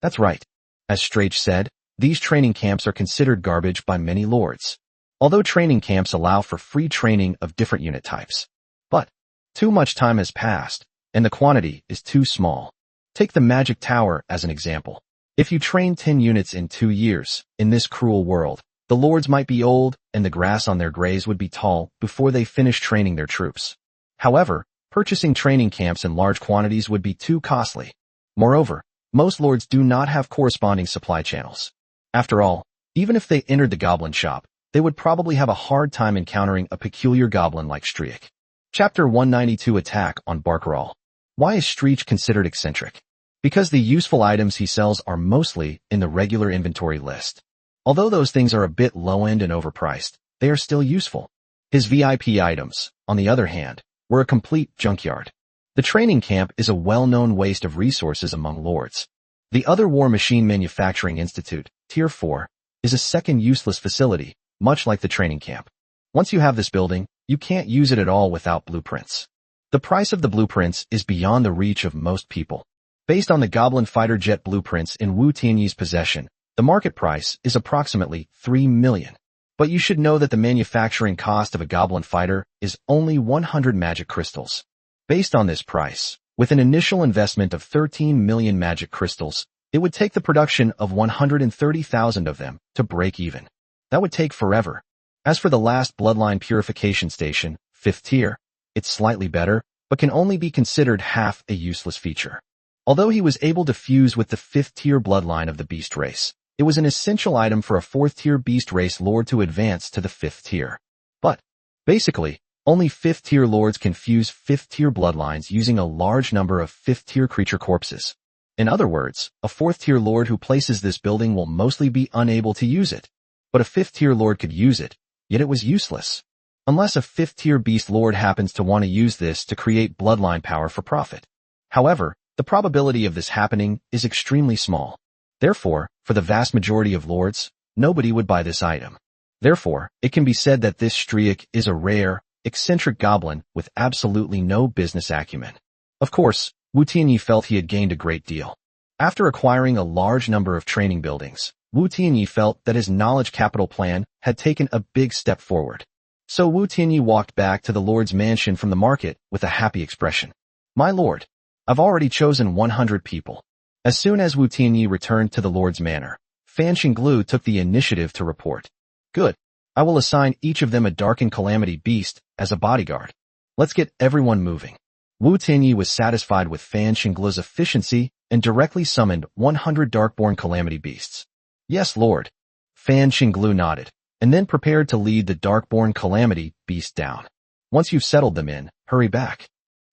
Speaker 1: That's right. As Strach said, these training camps are considered garbage by many lords. Although training camps allow for free training of different unit types. But too much time has passed, and the quantity is too small. Take the Magic Tower as an example. If you train 10 units in 2 years, in this cruel world, the lords might be old and the grass on their graves would be tall before they finish training their troops. However, purchasing training camps in large quantities would be too costly. Moreover, most lords do not have corresponding supply channels. After all, even if they entered the goblin shop, they would probably have a hard time encountering a peculiar goblin like Striek. Chapter 192 Attack on Barkerall. Why is Striek considered eccentric? Because the useful items he sells are mostly in the regular inventory list. Although those things are a bit low-end and overpriced, they are still useful. His VIP items, on the other hand, were a complete junkyard. The training camp is a well-known waste of resources among lords. The other War Machine Manufacturing Institute, Tier 4, is a second useless facility, much like the training camp. Once you have this building, you can't use it at all without blueprints. The price of the blueprints is beyond the reach of most people. Based on the Goblin Fighter Jet blueprints in Wu Tianyi's possession, the market price is approximately 3 million. But you should know that the manufacturing cost of a Goblin Fighter is only 100 magic crystals. Based on this price, with an initial investment of 13 million magic crystals, it would take the production of 130,000 of them to break even. That would take forever. As for the last bloodline purification station, 5th tier, it's slightly better, but can only be considered half a useless feature. Although he was able to fuse with the 5th tier bloodline of the beast race, it was an essential item for a 4th tier beast race lord to advance to the 5th tier. But, basically, only 5th tier lords can fuse 5th tier bloodlines using a large number of 5th tier creature corpses. In other words, a 4th tier lord who places this building will mostly be unable to use it. But a 5th tier lord could use it, yet it was useless. Unless a 5th tier beast lord happens to want to use this to create bloodline power for profit. However, the probability of this happening is extremely small. Therefore, for the vast majority of lords, nobody would buy this item. Therefore, it can be said that this Striek is a rare, eccentric goblin with absolutely no business acumen. Of course, Wu Tianyi felt he had gained a great deal. After acquiring a large number of training buildings, Wu Tianyi felt that his knowledge capital plan had taken a big step forward. So Wu Tianyi walked back to the lord's mansion from the market with a happy expression. My lord, I've already chosen 100 people. As soon as Wu Tianyi returned to the lord's manor, Fan Xinglu took the initiative to report. Good. I will assign each of them a darkened calamity beast as a bodyguard. Let's get everyone moving. Wu Tianyi was satisfied with Fan Xinglu's efficiency and directly summoned 100 darkborn calamity beasts. Yes, lord. Fan Xinglu nodded, and then prepared to lead the darkborn calamity beast down. Once you've settled them in, hurry back.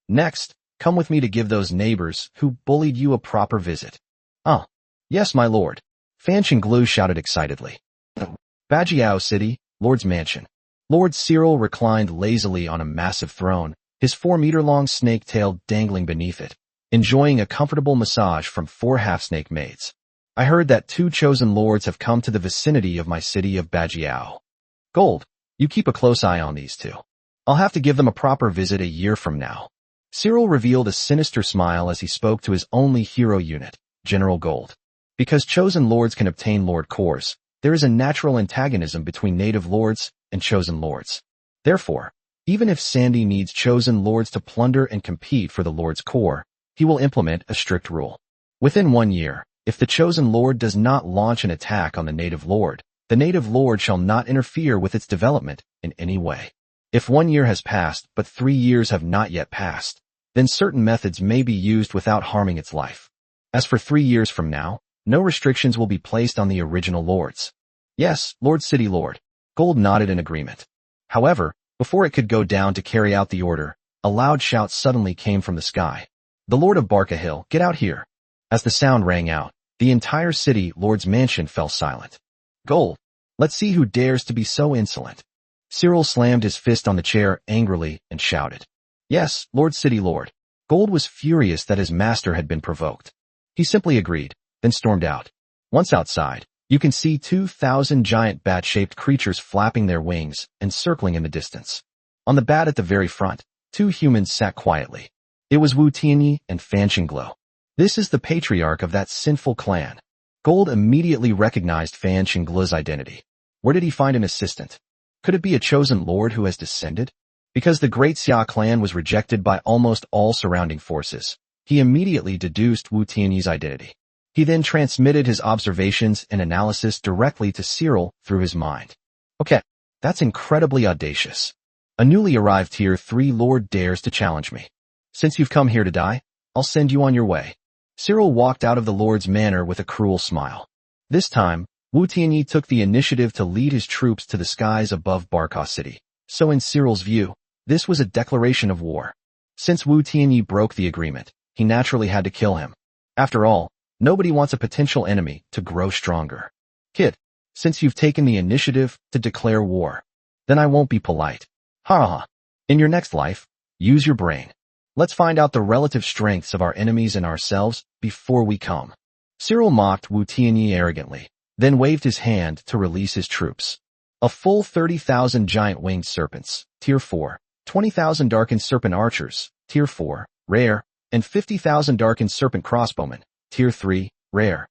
Speaker 1: Next, come with me to give those neighbors who bullied you a proper visit. Ah, yes, my lord. Fan Xinglu shouted excitedly. Bajiao City, Lord's Mansion. Lord Cyril reclined lazily on a massive throne, his 4-meter-long snake tail dangling beneath it, enjoying a comfortable massage from 4 half-snake maids. I heard that 2 chosen lords have come to the vicinity of my city of Bajiao. Gold, you keep a close eye on these 2. I'll have to give them a proper visit a year from now. Cyril revealed a sinister smile as he spoke to his only hero unit, General Gold. Because chosen lords can obtain lord cores, there is a natural antagonism between native lords and chosen lords. Therefore, even if Sandy needs chosen lords to plunder and compete for the lord's core, he will implement a strict rule. Within 1 year, if the chosen lord does not launch an attack on the native lord shall not interfere with its development in any way. If 1 year has passed but 3 years have not yet passed, then certain methods may be used without harming its life. As for 3 years from now, no restrictions will be placed on the original lords. Yes, Lord City Lord. Gold nodded in agreement. However, before it could go down to carry out the order, a loud shout suddenly came from the sky. The Lord of Barcahill, get out here. As the sound rang out, the entire city lord's mansion fell silent. Gold, let's see who dares to be so insolent. Cyril slammed his fist on the chair angrily and shouted. Yes, Lord City Lord. Gold was furious that his master had been provoked. He simply agreed, then stormed out. Once outside, you can see 2,000 giant bat-shaped creatures flapping their wings and circling in the distance. On the bat at the very front, two humans sat quietly. It was Wu Tianyi and Fan Qingluo. This is the patriarch of that sinful clan. Gold immediately recognized Fan Qingluo's identity. Where did he find an assistant? Could it be a chosen lord who has descended? Because the Great Xia clan was rejected by almost all surrounding forces, he immediately deduced Wu Tianyi's identity. He then transmitted his observations and analysis directly to Cyril through his mind. Okay, that's incredibly audacious. A newly arrived Tier 3 Lord dares to challenge me. Since you've come here to die, I'll send you on your way. Cyril walked out of the Lord's manor with a cruel smile. This time, Wu Tianyi took the initiative to lead his troops to the skies above Barcaw City. So in Cyril's view, this was a declaration of war. Since Wu Tianyi broke the agreement, he naturally had to kill him. After all, nobody wants a potential enemy to grow stronger. Kid, since you've taken the initiative to declare war, then I won't be polite. Ha ha. In your next life, use your brain. Let's find out the relative strengths of our enemies and ourselves before we come. Cyril mocked Wu Tianyi arrogantly, then waved his hand to release his troops. A full 30,000 giant winged serpents, Tier 4, 20,000 darkened serpent archers, Tier 4, rare, and 50,000 darkened serpent crossbowmen, Tier 3, rare.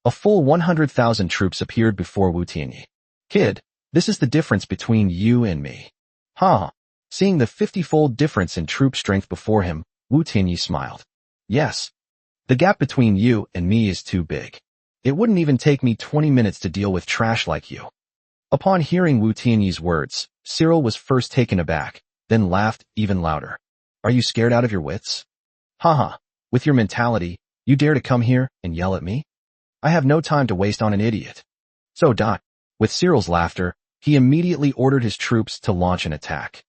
Speaker 1: A full 100,000 troops appeared before Wu Tianyi. Kid, this is the difference between you and me. Ha! Seeing the 50-fold difference in troop strength before him, Wu Tianyi smiled. Yes. The gap between you and me is too big. It wouldn't even take me 20 minutes to deal with trash like you. Upon hearing Wu Tianyi's words, Cyril was first taken aback, then laughed even louder. Are you scared out of your wits? Haha, with your mentality, you dare to come here and yell at me? I have no time to waste on an idiot. So with Cyril's laughter, he immediately ordered his troops to launch an attack.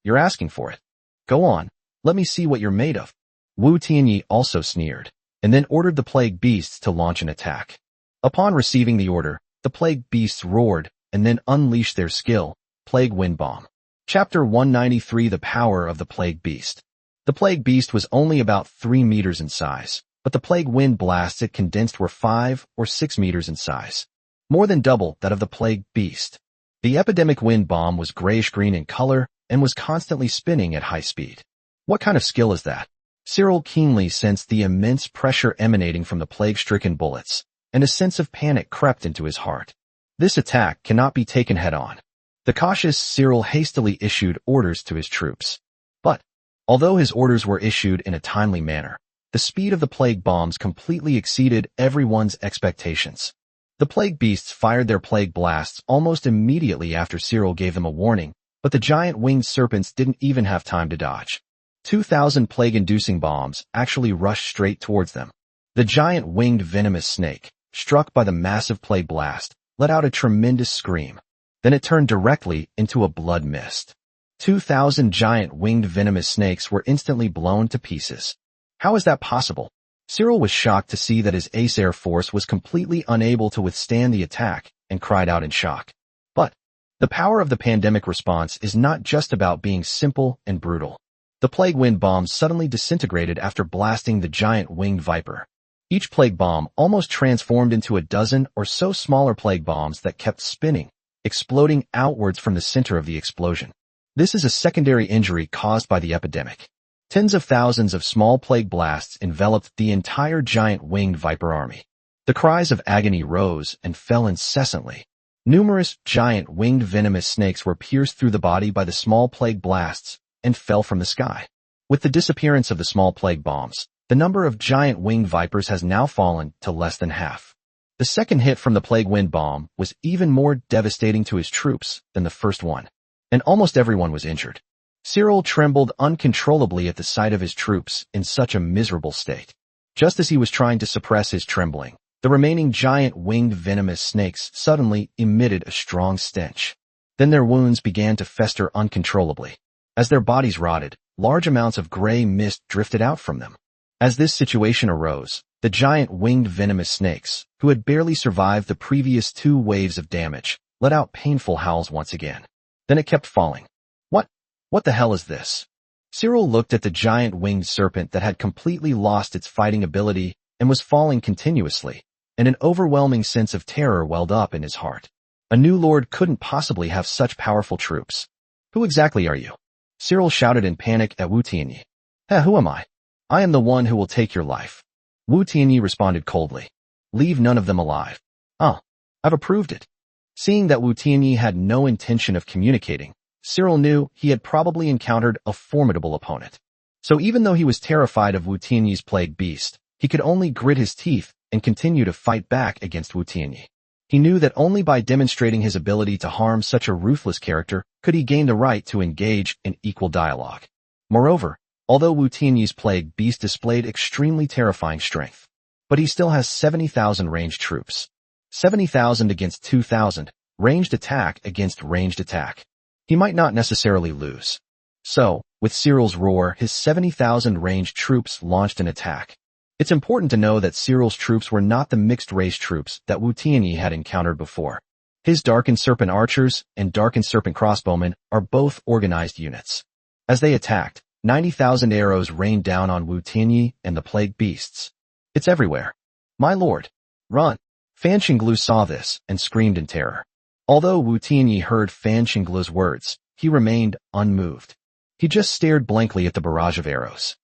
Speaker 1: You're asking for it. Go on, let me see what you're made of. Wu Tianyi also sneered, and then ordered the plague beasts to launch an attack. Upon receiving the order, the plague beasts roared and then unleashed their skill, Plague Wind Bomb. Chapter 193 The Power of the Plague Beast. The plague beast was only about 3 meters in size, but the plague wind blasts it condensed were 5 or 6 meters in size, more than double that of the plague beast. The epidemic wind bomb was grayish-green in color and was constantly spinning at high speed. What kind of skill is that? Cyril keenly sensed the immense pressure emanating from the plague-stricken bullets, and a sense of panic crept into his heart. This attack cannot be taken head-on. The cautious Cyril hastily issued orders to his troops. But, although his orders were issued in a timely manner, the speed of the plague bombs completely exceeded everyone's expectations. The plague beasts fired their plague blasts almost immediately after Cyril gave them a warning, but the giant winged serpents didn't even have time to dodge. 2,000 plague-inducing bombs actually rushed straight towards them. The giant winged venomous snake, struck by the massive plague blast, let out a tremendous scream. Then it turned directly into a blood mist. 2,000 giant winged venomous snakes were instantly blown to pieces. How is that possible? Cyril was shocked to see that his ace air force was completely unable to withstand the attack and cried out in shock. But the power of the pandemic response is not just about being simple and brutal. The plague wind bomb suddenly disintegrated after blasting the giant winged viper. Each plague bomb almost transformed into a dozen or so smaller plague bombs that kept spinning, exploding outwards from the center of the explosion. This is a secondary injury caused by the epidemic. Tens of thousands of small plague blasts enveloped the entire giant winged viper army. The cries of agony rose and fell incessantly. Numerous giant winged venomous snakes were pierced through the body by the small plague blasts and fell from the sky. With the disappearance of the small plague bombs, the number of giant winged vipers has now fallen to less than half. The second hit from the plague wind bomb was even more devastating to his troops than the first one, and almost everyone was injured. Cyril trembled uncontrollably at the sight of his troops in such a miserable state. Just as he was trying to suppress his trembling, the remaining giant winged venomous snakes suddenly emitted a strong stench. Then their wounds began to fester uncontrollably. As their bodies rotted, large amounts of gray mist drifted out from them. As this situation arose, the giant winged venomous snakes, who had barely survived the previous 2 waves of damage, let out painful howls once again. Then it kept falling. What the hell is this? Cyril looked at the giant winged serpent that had completely lost its fighting ability and was falling continuously, and an overwhelming sense of terror welled up in his heart. A new lord couldn't possibly have such powerful troops. Who exactly are you? Cyril shouted in panic at Wu Tianyi. Who am I? I am the one who will take your life. Wu Tianyi responded coldly. Leave none of them alive. I've approved it. Seeing that Wu Tianyi had no intention of communicating, Cyril knew he had probably encountered a formidable opponent. So even though he was terrified of Wu Tianyi's plague beast, he could only grit his teeth and continue to fight back against Wu Tianyi. He knew that only by demonstrating his ability to harm such a ruthless character could he gain the right to engage in equal dialogue. Moreover, although Wu Tianyi's plague beast displayed extremely terrifying strength, but he still has 70,000 ranged troops. 70,000 against 2,000, ranged attack against ranged attack. He might not necessarily lose. So, with Cyril's roar, his 70,000 ranged troops launched an attack. It's important to know that Cyril's troops were not the mixed-race troops that Wu Tianyi had encountered before. His Darkened Serpent archers and Darkened Serpent crossbowmen are both organized units. As they attacked, 90,000 arrows rained down on Wu Tianyi and the plague beasts. It's everywhere. My lord, run! Fan Qinglu saw this and screamed in terror. Although Wu Tianyi heard Fan Qinglu's words, he remained unmoved. He just stared blankly at the barrage of arrows.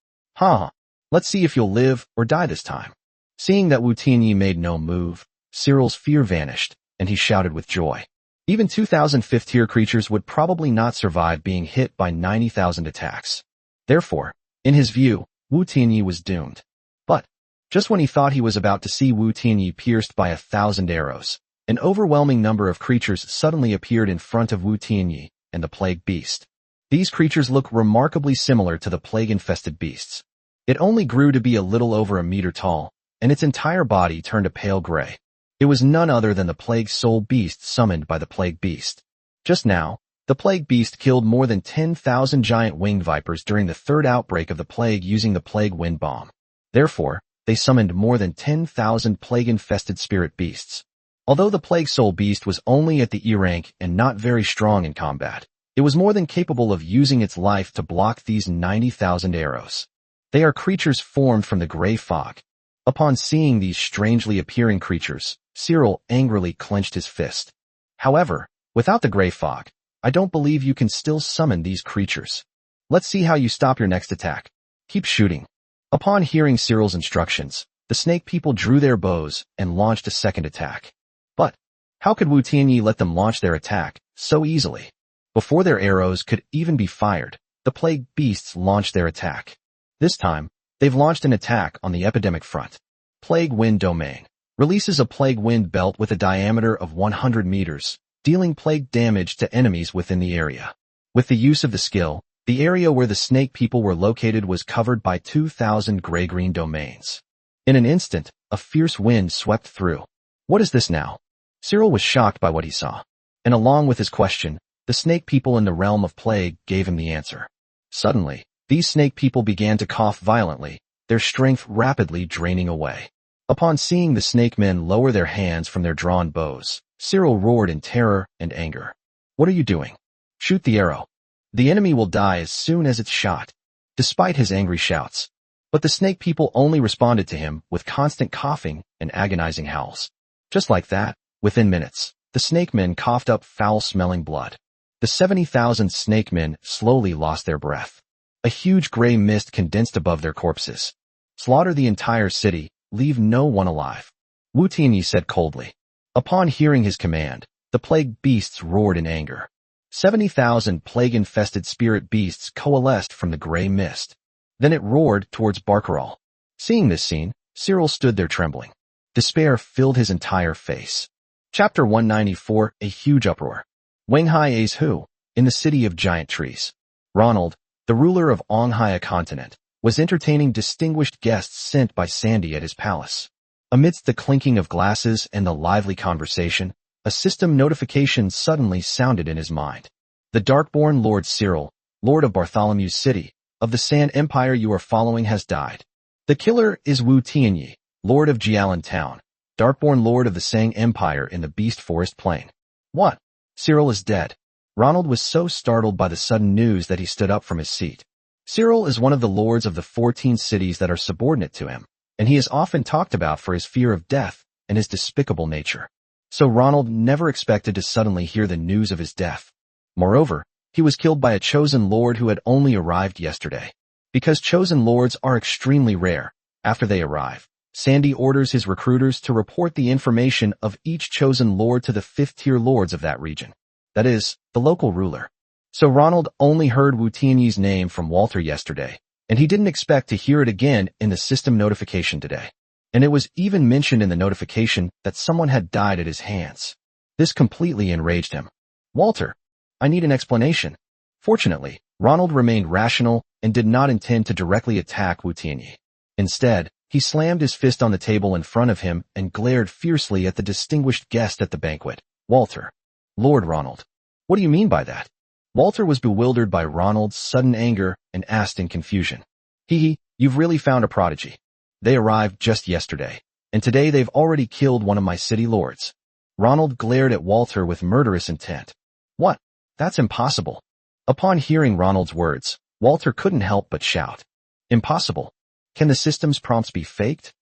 Speaker 1: Let's see if you'll live or die this time. Seeing that Wu Tianyi made no move, Cyril's fear vanished, and he shouted with joy. Even 2,000 fifth-tier creatures would probably not survive being hit by 90,000 attacks. Therefore, in his view, Wu Tianyi was doomed. But, just when he thought he was about to see Wu Tianyi pierced by 1,000 arrows, an overwhelming number of creatures suddenly appeared in front of Wu Tianyi and the plague beast. These creatures look remarkably similar to the plague-infested beasts. It only grew to be a little over a meter tall, and its entire body turned a pale gray. It was none other than the plague soul beast summoned by the plague beast. Just now, the plague beast killed more than 10,000 giant winged vipers during the third outbreak of the plague using the plague wind bomb. Therefore, they summoned more than 10,000 plague-infested spirit beasts. Although the plague soul beast was only at the E rank and not very strong in combat, it was more than capable of using its life to block these 90,000 arrows. They are creatures formed from the gray fog. Upon seeing these strangely appearing creatures, Cyril angrily clenched his fist. However, without the gray fog, I don't believe you can still summon these creatures. Let's see how you stop your next attack. Keep shooting. Upon hearing Cyril's instructions, the snake people drew their bows and launched a second attack. But, how could Wu Tianyi let them launch their attack so easily? Before their arrows could even be fired, the plague beasts launched their attack. This time, they've launched an attack on the epidemic front. Plague Wind Domain releases a plague wind belt with a diameter of 100 meters, dealing plague damage to enemies within the area. With the use of the skill, the area where the snake people were located was covered by 2,000 gray-green domains. In an instant, a fierce wind swept through. What is this now? Cyril was shocked by what he saw. And along with his question, the snake people in the realm of plague gave him the answer. Suddenly, these snake people began to cough violently, their strength rapidly draining away. Upon seeing the snake men lower their hands from their drawn bows, Cyril roared in terror and anger. What are you doing? Shoot the arrow. The enemy will die as soon as it's shot. Despite his angry shouts. But the snake people only responded to him with constant coughing and agonizing howls. Just like that, within minutes, the snake men coughed up foul-smelling blood. The 70,000 snake men slowly lost their breath. A huge gray mist condensed above their corpses. Slaughter the entire city, leave no one alive. Wu Tianyi said coldly. Upon hearing his command, the plague beasts roared in anger. 70,000 plague-infested spirit beasts coalesced from the gray mist. Then it roared towards Barcaral. Seeing this scene, Cyril stood there trembling. Despair filled his entire face. Chapter 194, A Huge Uproar. Wanghai's Hu, in the city of giant trees. Ronald, the ruler of Onghai continent, was entertaining distinguished guests sent by Sandy at his palace. Amidst the clinking of glasses and the lively conversation, a system notification suddenly sounded in his mind. The Darkborn Lord Cyril, Lord of Bartholomew's city, of the Sand Empire you are following has died. The killer is Wu Tianyi, Lord of Jialan Town, Darkborn Lord of the Sang Empire in the Beast Forest Plain. What? Cyril is dead. Ronald was so startled by the sudden news that he stood up from his seat. Cyril is one of the lords of the 14 cities that are subordinate to him, and he is often talked about for his fear of death and his despicable nature. So Ronald never expected to suddenly hear the news of his death. Moreover, he was killed by a chosen lord who had only arrived yesterday. Because chosen lords are extremely rare, after they arrive, Sandy orders his recruiters to report the information of each chosen lord to the 5th-tier lords of that region. That is, the local ruler. So Ronald only heard Wu Tianyi's name from Walter yesterday, and he didn't expect to hear it again in the system notification today. And it was even mentioned in the notification that someone had died at his hands. This completely enraged him. Walter, I need an explanation. Fortunately, Ronald remained rational and did not intend to directly attack Wu Tianyi. Instead, he slammed his fist on the table in front of him and glared fiercely at the distinguished guest at the banquet. Walter. Lord Ronald. What do you mean by that? Walter was bewildered by Ronald's sudden anger and asked in confusion. You've really found a prodigy. They arrived just yesterday, and today they've already killed one of my city lords. Ronald glared at Walter with murderous intent. What? That's impossible. Upon hearing Ronald's words, Walter couldn't help but shout. Impossible? Can the system's prompts be faked?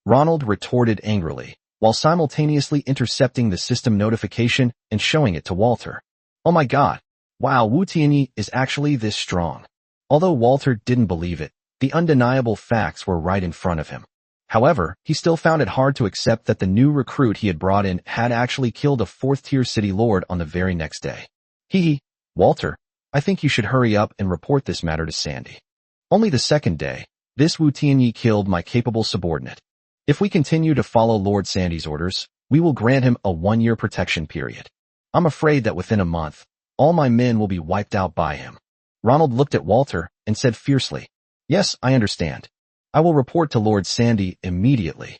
Speaker 1: Ronald retorted angrily, while simultaneously intercepting the system notification and showing it to Walter. Oh my god. Wow, Wu Tianyi is actually this strong. Although Walter didn't believe it, the undeniable facts were right in front of him. However, he still found it hard to accept that the new recruit he had brought in had actually killed a 4th-tier city lord on the very next day. Walter, I think you should hurry up and report this matter to Sandy. Only the second day, this Wu Tianyi killed my capable subordinate. If we continue to follow Lord Sandy's orders, we will grant him a 1-year protection period. I'm afraid that within a month, all my men will be wiped out by him. Ronald looked at Walter and said fiercely, Yes, I understand. I will report to Lord Sandy immediately.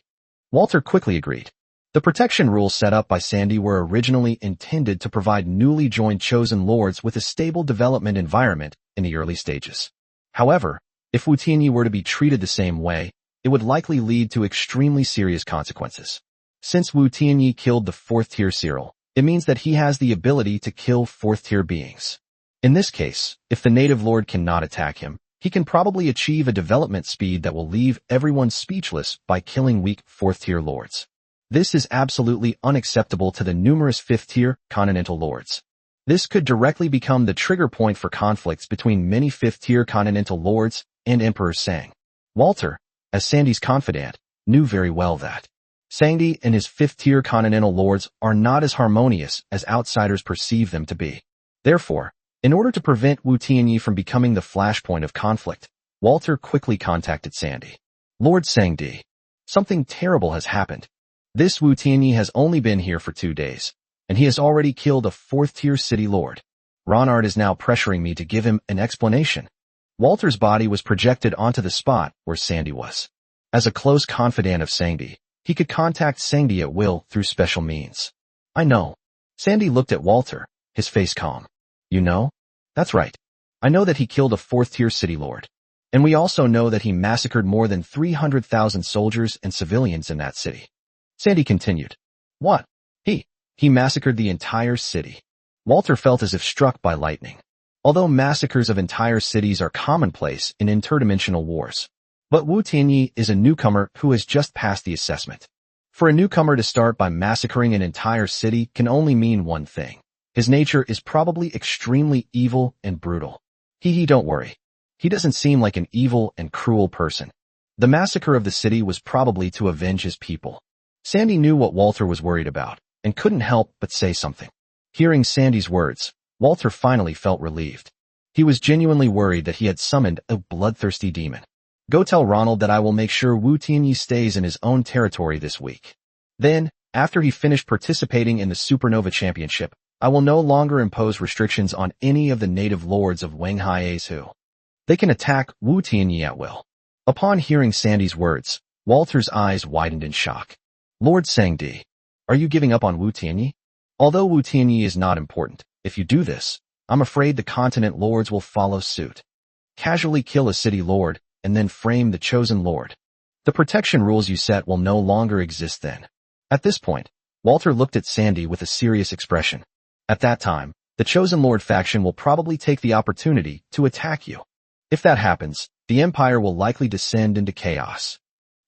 Speaker 1: Walter quickly agreed. The protection rules set up by Sandy were originally intended to provide newly joined chosen lords with a stable development environment in the early stages. However, if Wu Tianyi were to be treated the same way, it would likely lead to extremely serious consequences. Since Wu Tianyi killed the 4th-tier Cyril, it means that he has the ability to kill 4th-tier beings. In this case, if the native lord cannot attack him, he can probably achieve a development speed that will leave everyone speechless by killing weak 4th-tier lords. This is absolutely unacceptable to the numerous 5th-tier continental lords. This could directly become the trigger point for conflicts between many 5th-tier continental lords and Emperor Sang. Walter, as Sandy's confidant, knew very well that Sandy and his 5th-tier continental lords are not as harmonious as outsiders perceive them to be. Therefore, in order to prevent Wu Tianyi from becoming the flashpoint of conflict, Walter quickly contacted Sandy. Lord Sangdi, something terrible has happened. This Wu Tianyi has only been here for 2 days, and he has already killed a 4th-tier city lord. Ronard is now pressuring me to give him an explanation. Walter's body was projected onto the spot where Sandy was. As a close confidant of Sangdi, he could contact Sangdi at will through special means. I know. Sandy looked at Walter, his face calm. You know? That's right. I know that he killed a 4th-tier city lord. And we also know that he massacred more than 300,000 soldiers and civilians in that city. Sandy continued. What? He massacred the entire city. Walter felt as if struck by lightning. Although massacres of entire cities are commonplace in interdimensional wars. But Wu Tianyi is a newcomer who has just passed the assessment. For a newcomer to start by massacring an entire city can only mean one thing. His nature is probably extremely evil and brutal. Don't worry. He doesn't seem like an evil and cruel person. The massacre of the city was probably to avenge his people. Sandy knew what Walter was worried about, and couldn't help but say something. Hearing Sandy's words, Walter finally felt relieved. He was genuinely worried that he had summoned a bloodthirsty demon. Go tell Ronald that I will make sure Wu Tianyi stays in his own territory this week. Then, after he finished participating in the Supernova Championship, I will no longer impose restrictions on any of the native lords of Wenghai's who. They can attack Wu Tianyi at will. Upon hearing Sandy's words, Walter's eyes widened in shock. Lord Sangdi, are you giving up on Wu Tianyi? Although Wu Tianyi is not important, if you do this, I'm afraid the continent lords will follow suit. Casually kill a city lord, and then frame the chosen lord. The protection rules you set will no longer exist then. At this point, Walter looked at Sandy with a serious expression. At that time, the chosen lord faction will probably take the opportunity to attack you. If that happens, the empire will likely descend into chaos.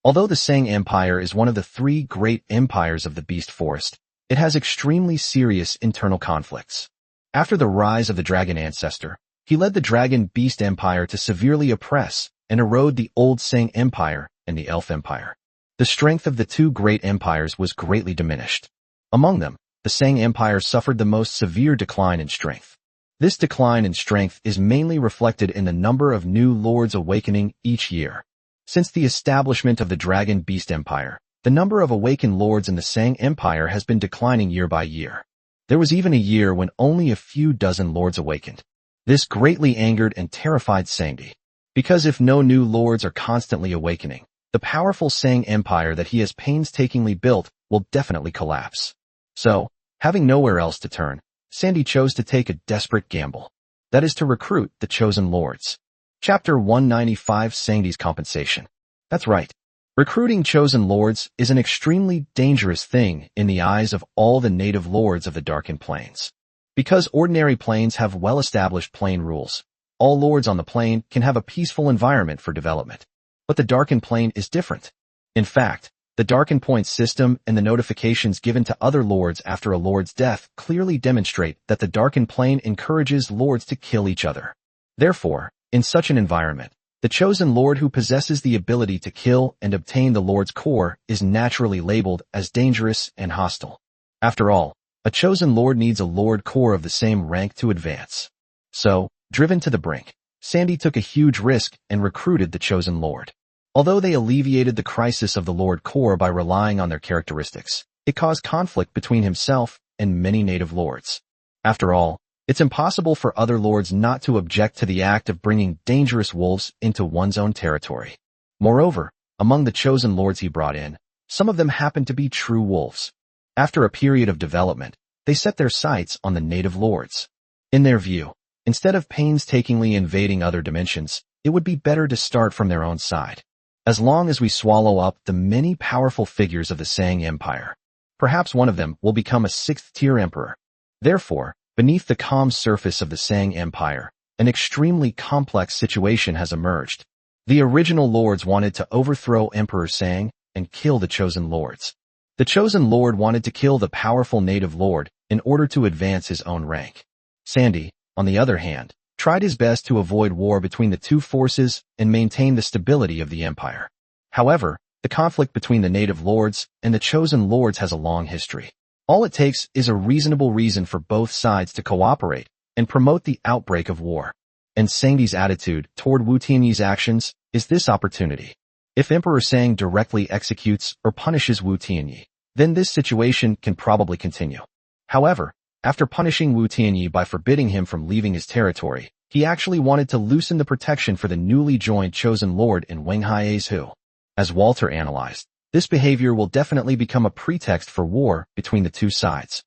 Speaker 1: Although the Sang Empire is one of the 3 great empires of the Beast Forest, it has extremely serious internal conflicts. After the rise of the Dragon Ancestor, he led the Dragon Beast Empire to severely oppress and erode the old Sang Empire and the Elf Empire. The strength of the 2 great empires was greatly diminished. Among them, the Sang Empire suffered the most severe decline in strength. This decline in strength is mainly reflected in the number of new lords awakening each year. Since the establishment of the Dragon Beast Empire, the number of awakened lords in the Sang Empire has been declining year by year. There was even a year when only a few dozen lords awakened. This greatly angered and terrified Sangdi. Because if no new lords are constantly awakening, the powerful Sang Empire that he has painstakingly built will definitely collapse. So, having nowhere else to turn, Sandy chose to take a desperate gamble. That is to recruit the chosen lords. Chapter 195 Sangdi's Compensation. That's right. Recruiting chosen lords is an extremely dangerous thing in the eyes of all the native lords of the Darkened Plains. Because ordinary plains have well-established plain rules, all lords on the plain can have a peaceful environment for development. But the Darkened Plain is different. In fact, the Darkened Point system and the notifications given to other lords after a lord's death clearly demonstrate that the Darkened Plain encourages lords to kill each other. Therefore, in such an environment, the chosen lord who possesses the ability to kill and obtain the lord's core is naturally labeled as dangerous and hostile. After all, a chosen lord needs a lord core of the same rank to advance. So, driven to the brink, Sandy took a huge risk and recruited the chosen lord. Although they alleviated the crisis of the lord core by relying on their characteristics, it caused conflict between himself and many native lords. After all, it's impossible for other lords not to object to the act of bringing dangerous wolves into one's own territory. Moreover, among the chosen lords he brought in, some of them happened to be true wolves. After a period of development, they set their sights on the native lords. In their view, instead of painstakingly invading other dimensions, it would be better to start from their own side. As long as we swallow up the many powerful figures of the Sang Empire, perhaps one of them will become a 6th-tier emperor. Therefore, beneath the calm surface of the Sang Empire, an extremely complex situation has emerged. The original lords wanted to overthrow Emperor Sang and kill the chosen lords. The chosen lord wanted to kill the powerful native lord in order to advance his own rank. Sandy, on the other hand, tried his best to avoid war between the 2 forces and maintain the stability of the empire. However, the conflict between the native lords and the chosen lords has a long history. All it takes is a reasonable reason for both sides to cooperate and promote the outbreak of war. And Sangdi's attitude toward Wu Tianyi's actions is this opportunity. If Emperor Sang directly executes or punishes Wu Tianyi, then this situation can probably continue. However, after punishing Wu Tianyi by forbidding him from leaving his territory, he actually wanted to loosen the protection for the newly joined chosen lord in Wenghai's Hu. As Walter analyzed, this behavior will definitely become a pretext for war between the 2 sides.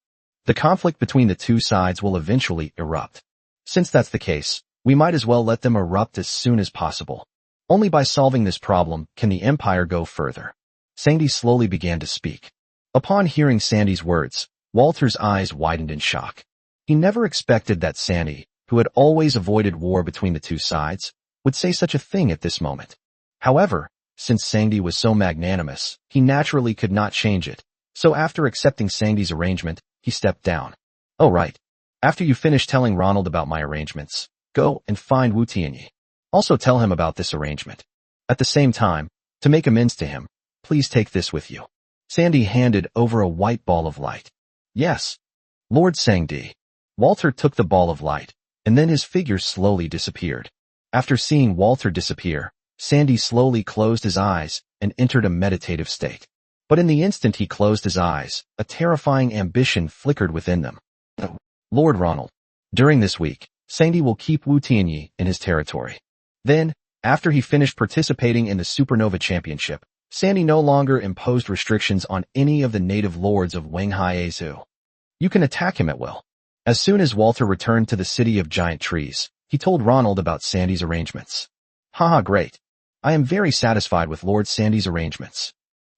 Speaker 1: The conflict between the 2 sides will eventually erupt. Since that's the case, we might as well let them erupt as soon as possible. Only by solving this problem can the empire go further. Sandy slowly began to speak. Upon hearing Sandy's words, Walter's eyes widened in shock. He never expected that Sandy, who had always avoided war between the 2 sides, would say such a thing at this moment. However, since Sandy was so magnanimous, he naturally could not change it. So after accepting Sandy's arrangement, he stepped down. Oh right. After you finish telling Ronald about my arrangements, go and find Wu Tianyi. Also tell him about this arrangement. At the same time, to make amends to him, please take this with you. Sandy handed over a white ball of light. Yes. Lord Sangdi. Walter took the ball of light, and then his figure slowly disappeared. After seeing Walter disappear, Sandy slowly closed his eyes and entered a meditative state. But in the instant he closed his eyes, a terrifying ambition flickered within them. Lord Ronald. During this week, Sandy will keep Wu Tianyi in his territory. Then, after he finished participating in the Supernova Championship, Sandy no longer imposed restrictions on any of the native lords of Wenghai Zoo. You can attack him at will. As soon as Walter returned to the City of Giant Trees, he told Ronald about Sandy's arrangements. Haha, great. I am very satisfied with Lord Sandy's arrangements.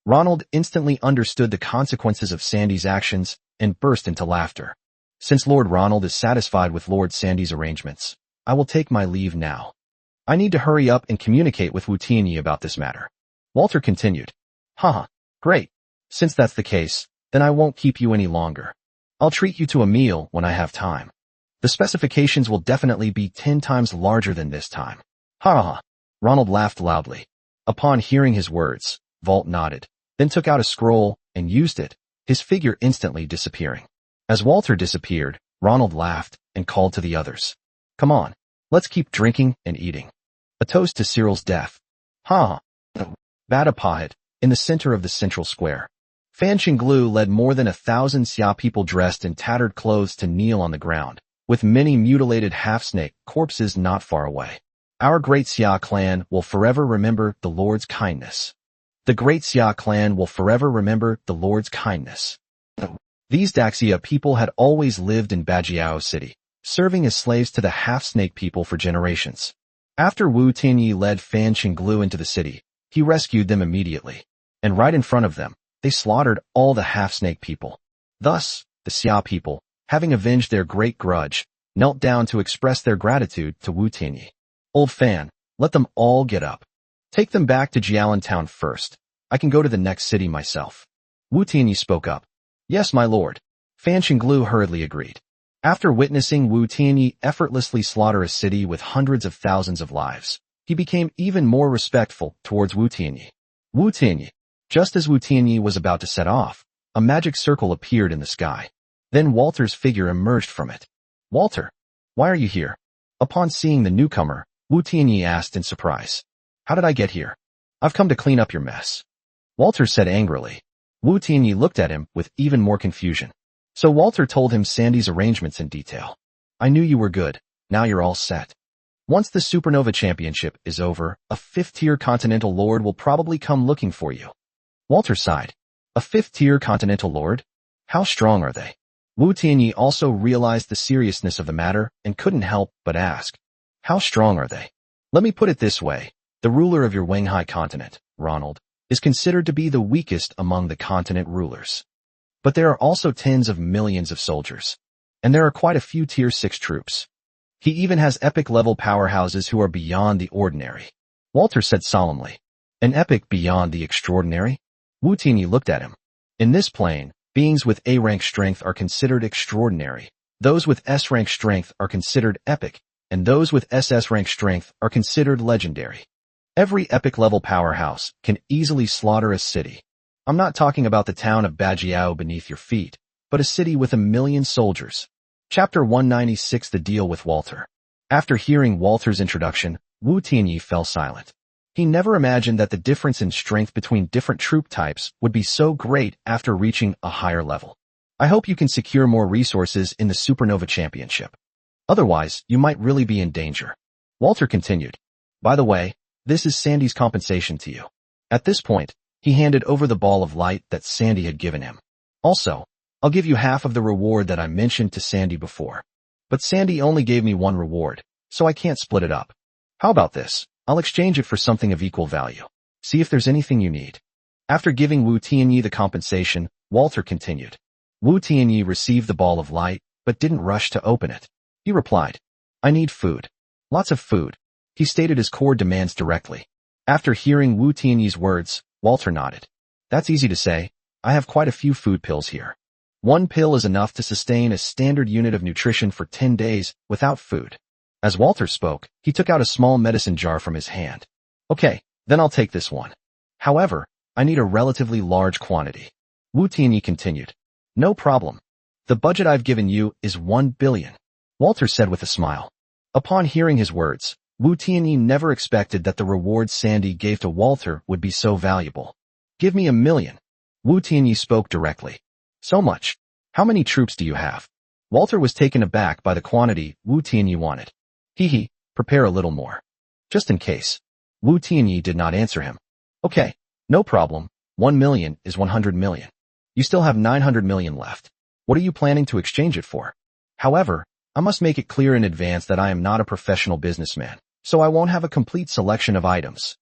Speaker 1: Ronald instantly understood the consequences of Sandy's actions and burst into laughter. Since Lord Ronald is satisfied with Lord Sandy's arrangements, I will take my leave now. I need to hurry up and communicate with Wu Tianyi about this matter. Walter continued. Haha, great. Since that's the case, then I won't keep you any longer. I'll treat you to a meal when I have time. The specifications will definitely be 10 times larger than this time. Ha ha. Ronald laughed loudly. Upon hearing his words, Walt nodded, then took out a scroll and used it, his figure instantly disappearing. As Walter disappeared, Ronald laughed and called to the others. Come on, let's keep drinking and eating. A toast to Cyril's death. Ha ha. Badapahat, in the center of the central square. Fan Qinglu led more than 1,000 Xia people dressed in tattered clothes to kneel on the ground, with many mutilated half-snake corpses not far away. Our great Xia clan will forever remember the Lord's kindness. The great Xia clan will forever remember the Lord's kindness. These Daxia people had always lived in Bajiao City, serving as slaves to the half-snake people for generations. After Wu Tianyi led Fan Qinglu into the city, he rescued them immediately, and right in front of them, they slaughtered all the half-snake people. Thus, the Xia people, having avenged their great grudge, knelt down to express their gratitude to Wu Tianyi. Old Fan, let them all get up. Take them back to Jialan town first. I can go to the next city myself. Wu Tianyi spoke up. Yes, my lord. Fan Qinglu hurriedly agreed. After witnessing Wu Tianyi effortlessly slaughter a city with hundreds of thousands of lives, he became even more respectful towards Wu Tianyi. Wu Tianyi. Just as Wu Tianyi was about to set off, a magic circle appeared in the sky. Then Walter's figure emerged from it. Walter, why are you here? Upon seeing the newcomer, Wu Tianyi asked in surprise. How did I get here? I've come to clean up your mess. Walter said angrily. Wu Tianyi looked at him with even more confusion. So Walter told him Sandy's arrangements in detail. I knew you were good, now you're all set. Once the Supernova Championship is over, a 5th-tier Continental Lord will probably come looking for you. Walter sighed. A 5th-tier Continental Lord? How strong are they? Wu Tianyi also realized the seriousness of the matter and couldn't help but ask. How strong are they? Let me put it this way. The ruler of your Wanghai continent, Ronald, is considered to be the weakest among the continent rulers. But there are also tens of millions of soldiers. And there are quite a few Tier 6 troops. He even has epic-level powerhouses who are beyond the ordinary. Walter said solemnly. An epic beyond the extraordinary? Wu Tianyi looked at him. In this plane, beings with A-rank strength are considered extraordinary, those with S-rank strength are considered epic, and those with SS-rank strength are considered legendary. Every epic-level powerhouse can easily slaughter a city. I'm not talking about the town of Bajiao beneath your feet, but a city with 1 million soldiers. Chapter 196 The Deal with Walter. After hearing Walter's introduction, Wu Tianyi fell silent. He never imagined that the difference in strength between different troop types would be so great after reaching a higher level. I hope you can secure more resources in the Supernova Championship. Otherwise, you might really be in danger. Walter continued. By the way, this is Sandy's compensation to you. At this point, he handed over the ball of light that Sandy had given him. Also, I'll give you half of the reward that I mentioned to Sandy before. But Sandy only gave me 1 reward, so I can't split it up. How about this? I'll exchange it for something of equal value. See if there's anything you need. After giving Wu Tianyi the compensation, Walter continued. Wu Tianyi received the ball of light, but didn't rush to open it. He replied, I need food. Lots of food. He stated his core demands directly. After hearing Wu Tianyi's words, Walter nodded. That's easy to say. I have quite a few food pills here. 1 pill is enough to sustain a standard unit of nutrition for 10 days without food. As Walter spoke, he took out a small medicine jar from his hand. Okay, then I'll take this one. However, I need a relatively large quantity. Wu Tianyi continued. No problem. The budget I've given you is 1 billion. Walter said with a smile. Upon hearing his words, Wu Tianyi never expected that the reward Sandy gave to Walter would be so valuable. Give me 1 million. Wu Tianyi spoke directly. So much. How many troops do you have? Walter was taken aback by the quantity Wu Tianyi wanted. Hee, prepare a little more. Just in case. Wu Tianyi did not answer him. Okay, no problem. 1 million is 100 million. You still have 900 million left. What are you planning to exchange it for? However, I must make it clear in advance that I am not a professional businessman, so I won't have a complete selection of items.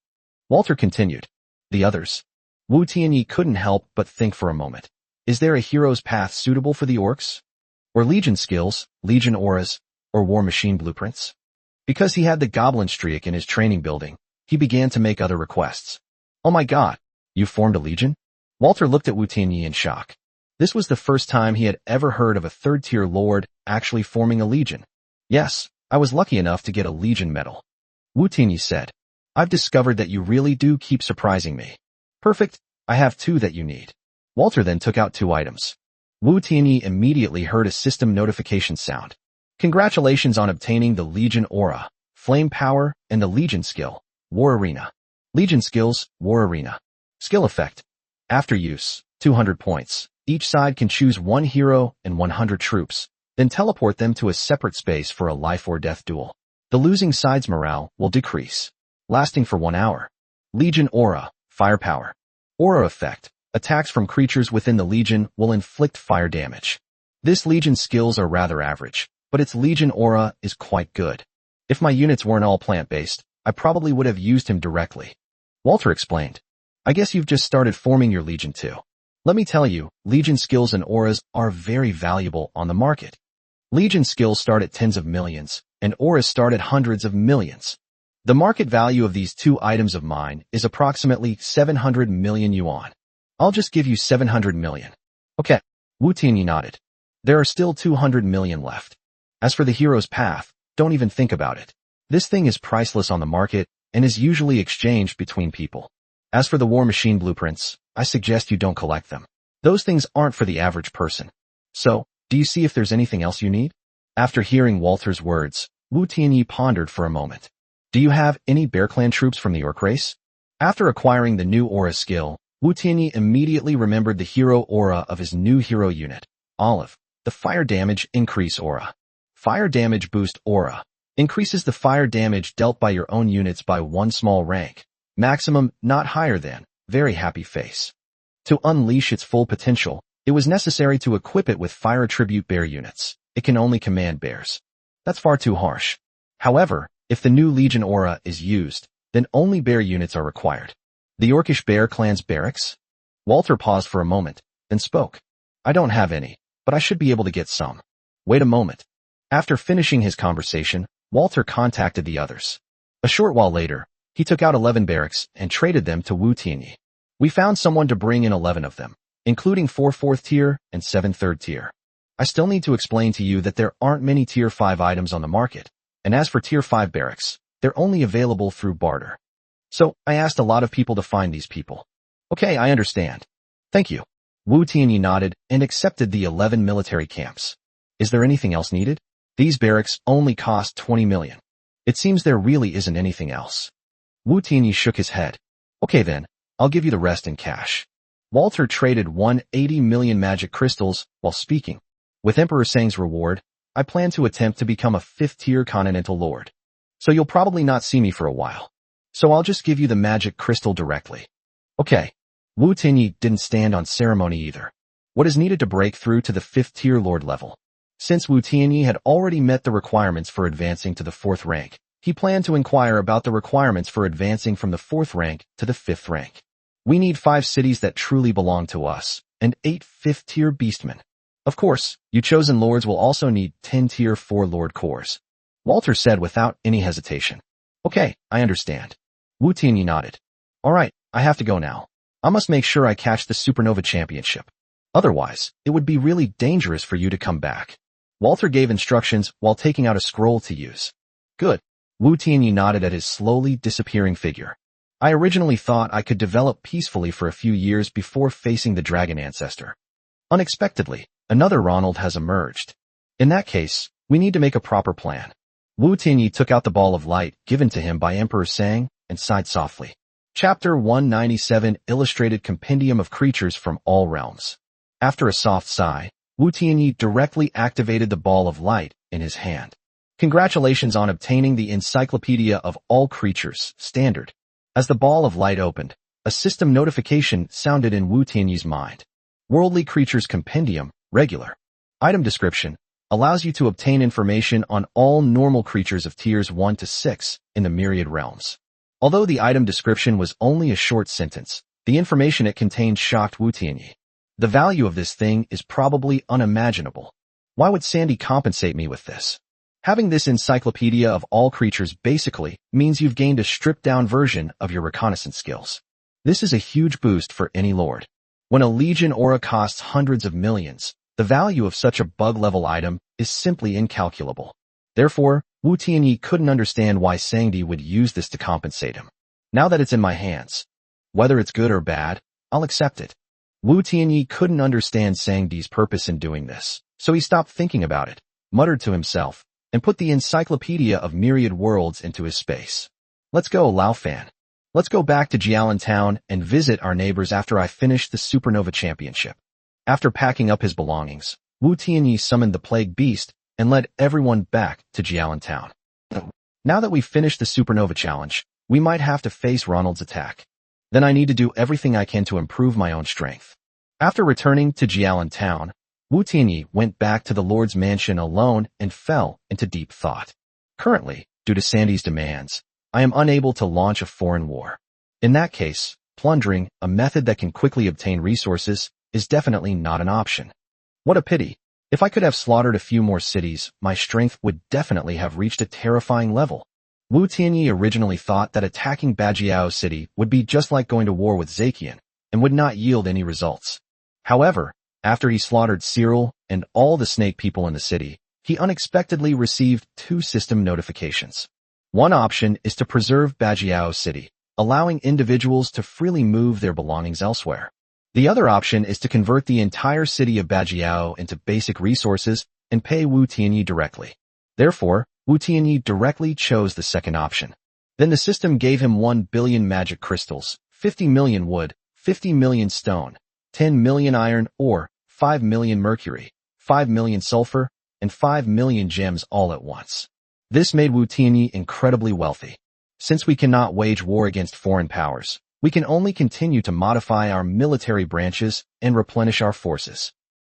Speaker 1: Walter continued. The others. Wu Tianyi couldn't help but think for a moment. Is there a hero's path suitable for the orcs? Or legion skills, legion auras, or war machine blueprints? Because he had the goblin streak in his training building, he began to make other requests. Oh my god, you formed a legion? Walter looked at Wu Tianyi in shock. This was the first time he had ever heard of a third-tier lord actually forming a legion. Yes, I was lucky enough to get a legion medal. Wu Tianyi said. I've discovered that you really do keep surprising me. Perfect, I have 2 that you need. Walter then took out 2 items. Wu Tianyi immediately heard a system notification sound. Congratulations on obtaining the Legion Aura, Flame Power, and the Legion Skill, War Arena. Legion Skills, War Arena. Skill Effect. After use, 200 points. Each side can choose 1 hero and 100 troops, then teleport them to a separate space for a life or death duel. The losing side's morale will decrease, lasting for 1 hour. Legion Aura, Firepower. Aura Effect. Attacks from creatures within the Legion will inflict fire damage. This Legion's skills are rather average, but its Legion Aura is quite good. If my units weren't all plant-based, I probably would have used him directly. Walter explained. I guess you've just started forming your Legion too. Let me tell you, Legion skills and auras are very valuable on the market. Legion skills start at tens of millions, and auras start at hundreds of millions. The market value of these 2 items of mine is approximately 700 million yuan. I'll just give you 700 million. Okay. Wu Tianyi nodded. There are still 200 million left. As for the hero's path, don't even think about it. This thing is priceless on the market and is usually exchanged between people. As for the war machine blueprints, I suggest you don't collect them. Those things aren't for the average person. So, do you see if there's anything else you need? After hearing Walter's words, Wu Tianyi pondered for a moment. Do you have any Bear Clan troops from the Orc race? After acquiring the new aura skill, Wu Tianyi immediately remembered the hero aura of his new hero unit, Olive, the Fire Damage Increase aura. Fire Damage Boost aura. Increases the fire damage dealt by your own units by 1 small rank. Maximum, not higher than, very happy face. To unleash its full potential, it was necessary to equip it with fire attribute bear units. It can only command bears. That's far too harsh. However, if the new Legion aura is used, then only bear units are required. The Orcish Bear Clan's barracks? Walter paused for a moment, then spoke. I don't have any, but I should be able to get some. Wait a moment. After finishing his conversation, Walter contacted the others. A short while later, he took out 11 barracks and traded them to Wu Tianyi. We found someone to bring in 11 of them, including 4 4th tier and 7 3rd tier. I still need to explain to you that there aren't many tier 5 items on the market, and as for tier 5 barracks, they're only available through barter. So, I asked a lot of people to find these people. Okay, I understand. Thank you. Wu Tianyi nodded and accepted the 11 military camps. Is there anything else needed? These barracks only cost 20 million. It seems there really isn't anything else. Wu Tianyi shook his head. Okay then, I'll give you the rest in cash. Walter traded 180 million magic crystals while speaking. With Emperor Sang's reward, I plan to attempt to become a 5th-tier continental lord. So you'll probably not see me for a while. So I'll just give you the magic crystal directly. Okay. Wu Tianyi didn't stand on ceremony either. What is needed to break through to the 5th-tier lord level? Since Wu Tianyi had already met the requirements for advancing to the 4th rank, he planned to inquire about the requirements for advancing from the 4th rank to the 5th rank. We need 5 cities that truly belong to us, and 8 5th-tier beastmen. Of course, you chosen lords will also need 10 tier 4 lord cores. Walter said without any hesitation. Okay, I understand. Wu Tianyi nodded. Alright, I have to go now. I must make sure I catch the Supernova Championship. Otherwise, it would be really dangerous for you to come back. Walter gave instructions while taking out a scroll to use. Good. Wu Tianyi nodded at his slowly disappearing figure. I originally thought I could develop peacefully for a few years before facing the dragon ancestor. Unexpectedly, another Ronald has emerged. In that case, we need to make a proper plan. Wu Tianyi took out the ball of light given to him by Emperor Sang and sighed softly. Chapter 197 Illustrated Compendium of Creatures from All Realms. After a soft sigh, Wu Tianyi directly activated the ball of light in his hand. Congratulations on obtaining the Encyclopedia of All Creatures, Standard. As the ball of light opened, a system notification sounded in Wu Tianyi's mind. Worldly Creatures Compendium, Regular. Item description, allows you to obtain information on all normal creatures of tiers 1 to 6 in the myriad realms. Although the item description was only a short sentence, the information it contained shocked Wu Tianyi. The value of this thing is probably unimaginable. Why would Sandy compensate me with this? Having this encyclopedia of all creatures basically means you've gained a stripped-down version of your reconnaissance skills. This is a huge boost for any lord. When a Legion aura costs hundreds of millions, the value of such a bug-level item is simply incalculable. Therefore, Wu Tianyi couldn't understand why Sangdi would use this to compensate him. Now that it's in my hands, whether it's good or bad, I'll accept it. Wu Tianyi couldn't understand Sangdi's purpose in doing this, so he stopped thinking about it, muttered to himself, and put the encyclopedia of myriad worlds into his space. Let's go, Lao Fan. Let's go back to Jialan Town and visit our neighbors after I finish the Supernova Championship. After packing up his belongings, Wu Tianyi summoned the Plague Beast and led everyone back to Jialan Town. Now that we've finished the Supernova Challenge, we might have to face Ronald's attack. Then I need to do everything I can to improve my own strength. After returning to Jialan Town, Wu Tianyi went back to the Lord's mansion alone and fell into deep thought. Currently, due to Sandy's demands, I am unable to launch a foreign war. In that case, plundering, a method that can quickly obtain resources, is definitely not an option. What a pity. If I could have slaughtered a few more cities, my strength would definitely have reached a terrifying level. Wu Tianyi originally thought that attacking Bajiao City would be just like going to war with Zakian, and would not yield any results. However, after he slaughtered Cyril and all the snake people in the city, he unexpectedly received two system notifications. One option is to preserve Bajiao City, allowing individuals to freely move their belongings elsewhere. The other option is to convert the entire city of Bajiao into basic resources and pay Wu Tianyi directly. Therefore, Wu Tianyi directly chose the second option. Then the system gave him 1 billion magic crystals, 50 million wood, 50 million stone, 10 million iron ore, 5 million mercury, 5 million sulfur, and 5 million gems all at once. This made Wu Tianyi incredibly wealthy. Since we cannot wage war against foreign powers, we can only continue to modify our military branches and replenish our forces.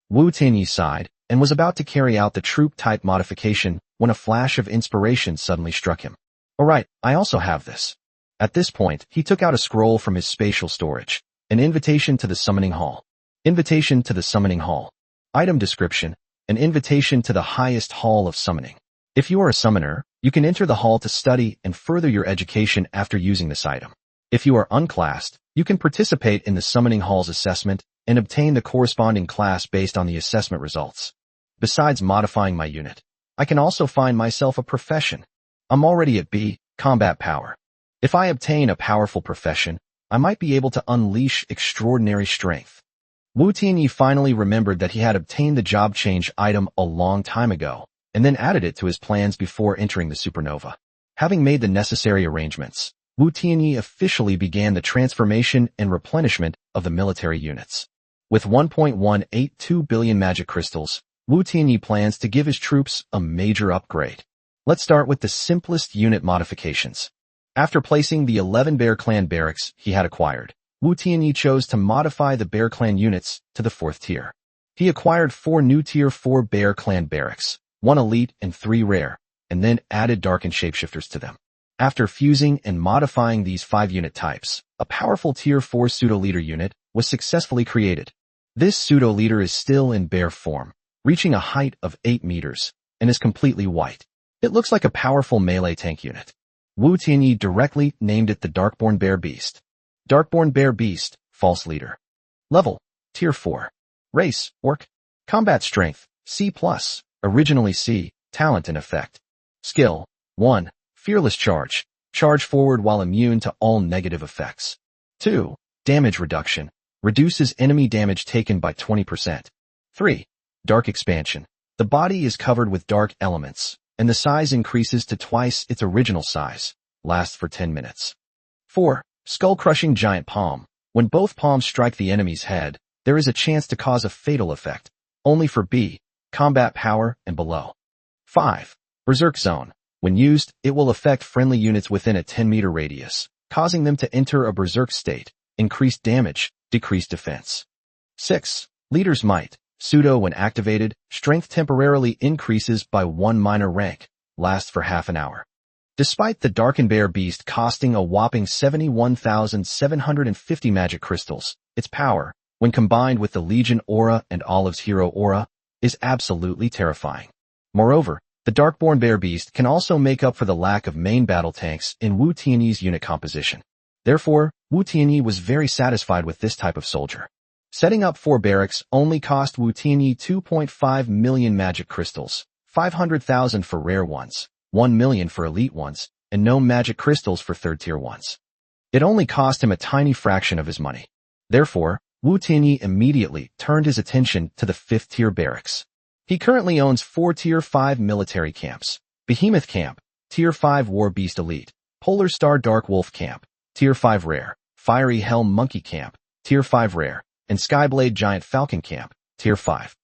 Speaker 1: Wu Tianyi sighed and was about to carry out the troop-type modification when a flash of inspiration suddenly struck him. Alright, I also have this. At this point, he took out a scroll from his spatial storage. An invitation to the summoning hall. Invitation to the summoning hall. Item description. An invitation to the highest hall of summoning. If you are a summoner, you can enter the hall to study and further your education after using this item. If you are unclassed, you can participate in the summoning hall's assessment and obtain the corresponding class based on the assessment results. Besides modifying my unit, I can also find myself a profession. I'm already at B, combat power. If I obtain a powerful profession, I might be able to unleash extraordinary strength. Wu Tianyi finally remembered that he had obtained the job change item a long time ago, and then added it to his plans before entering the supernova. Having made the necessary arrangements, Wu Tianyi officially began the transformation and replenishment of the military units. With 1.182 billion magic crystals, Wu Tianyi plans to give his troops a major upgrade. Let's start with the simplest unit modifications. After placing the 11 Bear Clan barracks he had acquired, Wu Tianyi chose to modify the Bear Clan units to the 4th tier. He acquired 4 new Tier 4 Bear Clan barracks, 1 elite and 3 rare, and then added darkened shapeshifters to them. After fusing and modifying these 5 unit types, a powerful Tier 4 pseudo-leader unit was successfully created. This pseudo-leader is still in bear form, reaching a height of 8 meters, and is completely white. It looks like a powerful melee tank unit. Wu Tianyi directly named it the Darkborn Bear Beast. Darkborn Bear Beast, False Leader. Level, Tier 4. Race, Orc. Combat Strength, C+, originally C, Talent and Effect. Skill, 1. Fearless Charge. Charge forward while immune to all negative effects. 2. Damage Reduction. Reduces enemy damage taken by 20%. 3. Dark Expansion. The body is covered with dark elements, and the size increases to twice its original size. Lasts for 10 minutes. 4. Skull-Crushing Giant Palm. When both palms strike the enemy's head, there is a chance to cause a fatal effect. Only for B, combat power and below. 5. Berserk Zone. When used, it will affect friendly units within a 10-meter radius, causing them to enter a berserk state, increased damage, decreased defense. 6. Leader's Might. Pseudo when activated, strength temporarily increases by 1 minor rank, lasts for half an hour. Despite the Darkened Bear Beast costing a whopping 71,750 magic crystals, its power, when combined with the Legion aura and Olive's hero aura, is absolutely terrifying. Moreover, The Darkborn Bear Beast can also make up for the lack of main battle tanks in Wu Tianyi's unit composition. Therefore, Wu Tianyi was very satisfied with this type of soldier. Setting up 4 barracks only cost Wu Tianyi 2.5 million magic crystals, 500,000 for rare ones, 1 million for elite ones, and no magic crystals for third-tier ones. It only cost him a tiny fraction of his money. Therefore, Wu Tianyi immediately turned his attention to the 5th-tier barracks. He currently owns 4 Tier 5 military camps: Behemoth Camp, Tier 5 War Beast Elite, Polar Star Dark Wolf Camp, Tier 5 Rare, Fiery Helm Monkey Camp, Tier 5 Rare, and Skyblade Giant Falcon Camp, Tier 5.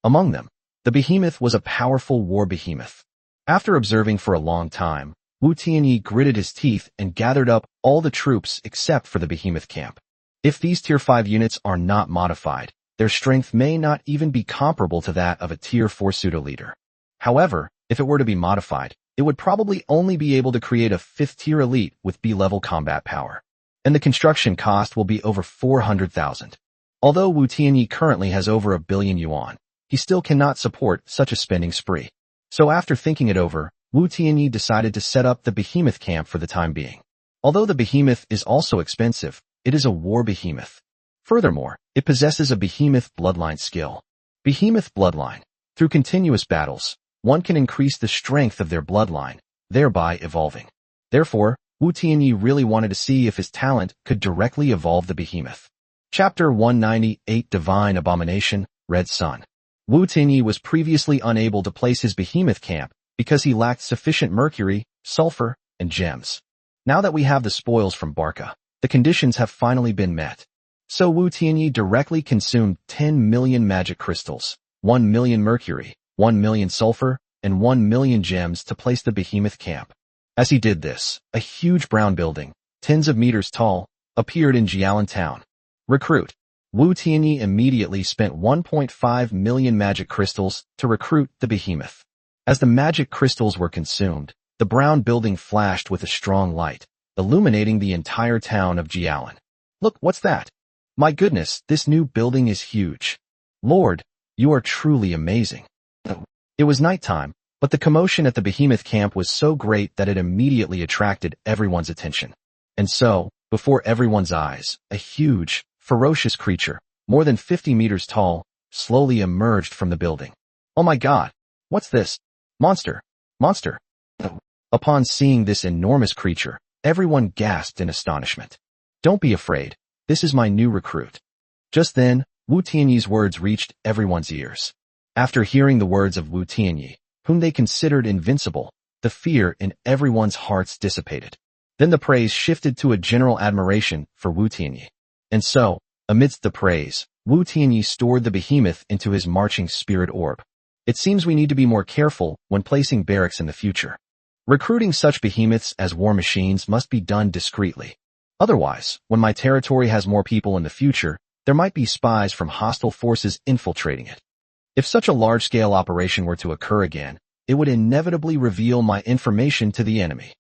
Speaker 1: Among them, the Behemoth was a powerful war behemoth. After observing for a long time, Wu Tianyi gritted his teeth and gathered up all the troops except for the Behemoth Camp. If these Tier 5 units are not modified, their strength may not even be comparable to that of a Tier 4 pseudo-leader. However, if it were to be modified, it would probably only be able to create a 5th-tier elite with B-level combat power. And the construction cost will be over 400,000. Although Wu Tianyi currently has over 1 billion yuan, he still cannot support such a spending spree. So after thinking it over, Wu Tianyi decided to set up the Behemoth Camp for the time being. Although the Behemoth is also expensive, it is a war behemoth. Furthermore, it possesses a Behemoth bloodline skill. Behemoth bloodline. Through continuous battles, one can increase the strength of their bloodline, thereby evolving. Therefore, Wu Tianyi really wanted to see if his talent could directly evolve the Behemoth. Chapter 198 Divine Abomination, Red Sun. Wu Tianyi was previously unable to place his Behemoth Camp because he lacked sufficient mercury, sulfur, and gems. Now that we have the spoils from Barca, the conditions have finally been met. So Wu Tianyi directly consumed 10 million magic crystals, 1 million mercury, 1 million sulfur, and 1 million gems to place the Behemoth Camp. As he did this, a huge brown building, tens of meters tall, appeared in Jialan town. Recruit. Wu Tianyi immediately spent 1.5 million magic crystals to recruit the Behemoth. As the magic crystals were consumed, the brown building flashed with a strong light, illuminating the entire town of Jialan. Look, what's that? My goodness, this new building is huge. Lord, you are truly amazing. It was nighttime, but the commotion at the Behemoth Camp was so great that it immediately attracted everyone's attention. And so, before everyone's eyes, a huge, ferocious creature, more than 50 meters tall, slowly emerged from the building. Oh my god! What's this? Monster! Monster! Upon seeing this enormous creature, everyone gasped in astonishment. Don't be afraid. This is my new recruit. Just then, Wu Tianyi's words reached everyone's ears. After hearing the words of Wu Tianyi, whom they considered invincible, the fear in everyone's hearts dissipated. Then the praise shifted to a general admiration for Wu Tianyi. And so, amidst the praise, Wu Tianyi stored the Behemoth into his marching spirit orb. It seems we need to be more careful when placing barracks in the future. Recruiting such behemoths as war machines must be done discreetly. Otherwise, when my territory has more people in the future, there might be spies from hostile forces infiltrating it. If such a large-scale operation were to occur again, it would inevitably reveal my information to the enemy.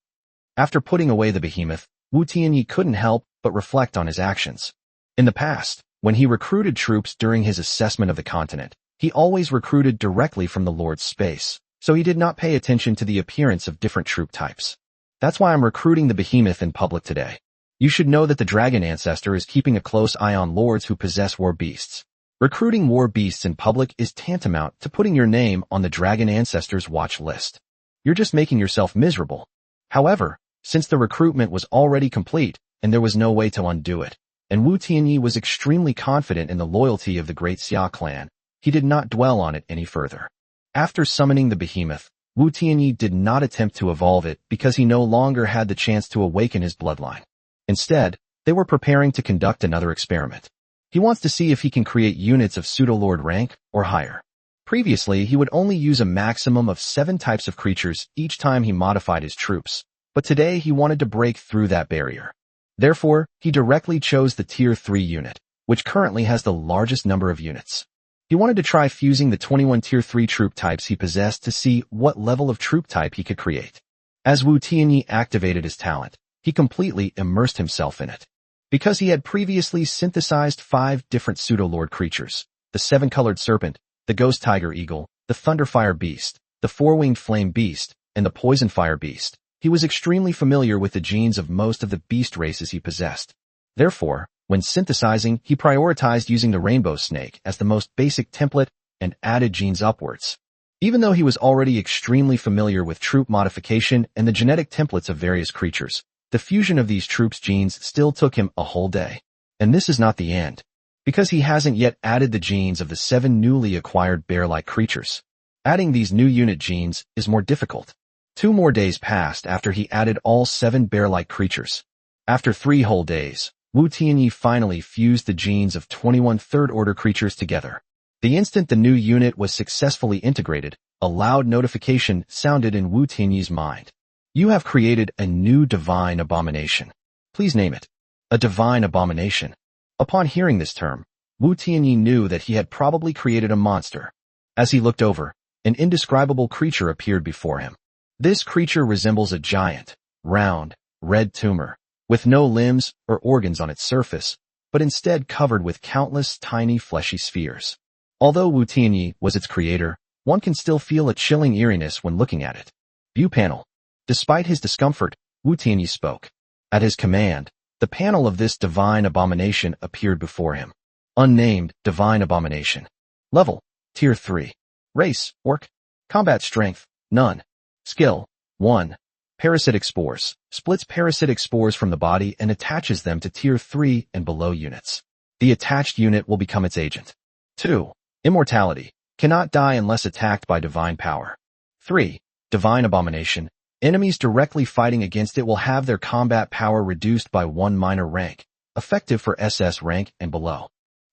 Speaker 1: After putting away the Behemoth, Wu Tianyi couldn't help but reflect on his actions. In the past, when he recruited troops during his assessment of the continent, he always recruited directly from the Lord's space, so he did not pay attention to the appearance of different troop types. That's why I'm recruiting the Behemoth in public today. You should know that the Dragon Ancestor is keeping a close eye on lords who possess war beasts. Recruiting war beasts in public is tantamount to putting your name on the Dragon Ancestor's watch list. You're just making yourself miserable. However, since the recruitment was already complete, and there was no way to undo it, and Wu Tianyi was extremely confident in the loyalty of the Great Xia clan, he did not dwell on it any further. After summoning the Behemoth, Wu Tianyi did not attempt to evolve it because he no longer had the chance to awaken his bloodline. Instead, they were preparing to conduct another experiment. He wants to see if he can create units of pseudo-lord rank or higher. Previously, he would only use a maximum of 7 types of creatures each time he modified his troops, but today he wanted to break through that barrier. Therefore, he directly chose the Tier 3 unit, which currently has the largest number of units. He wanted to try fusing the 21 Tier 3 troop types he possessed to see what level of troop type he could create. As Wu Tianyi activated his talent, he completely immersed himself in it. Because he had previously synthesized 5 different pseudo-lord creatures, the 7-colored serpent, the ghost tiger eagle, the thunderfire beast, the four-winged flame beast, and the poison fire beast. He was extremely familiar with the genes of most of the beast races he possessed. Therefore, when synthesizing, he prioritized using the rainbow snake as the most basic template and added genes upwards. Even though he was already extremely familiar with troop modification and the genetic templates of various creatures, the fusion of these troops' genes still took him a whole day. And this is not the end, because he hasn't yet added the genes of the 7 newly acquired bear-like creatures. Adding these new unit genes is more difficult. 2 more days passed after he added all 7 bear-like creatures. After 3 whole days, Wu Tianyi finally fused the genes of 21 third-order creatures together. The instant the new unit was successfully integrated, a loud notification sounded in Wu Tianyi's mind. You have created a new divine abomination. Please name it. A divine abomination. Upon hearing this term, Wu Tianyi knew that he had probably created a monster. As he looked over, an indescribable creature appeared before him. This creature resembles a giant, round, red tumor, with no limbs or organs on its surface, but instead covered with countless tiny fleshy spheres. Although Wu Tianyi was its creator, one can still feel a chilling eeriness when looking at it. View panel. Despite his discomfort, Wu Tianyi spoke. At his command, the panel of this divine abomination appeared before him. Unnamed divine abomination. Level, Tier 3. Race, Orc. Combat strength, none. Skill, 1. Parasitic spores. Splits parasitic spores from the body and attaches them to Tier 3 and below units. The attached unit will become its agent. 2. Immortality. Cannot die unless attacked by divine power. 3. Divine abomination. Enemies directly fighting against it will have their combat power reduced by 1 minor rank, effective for SS rank and below.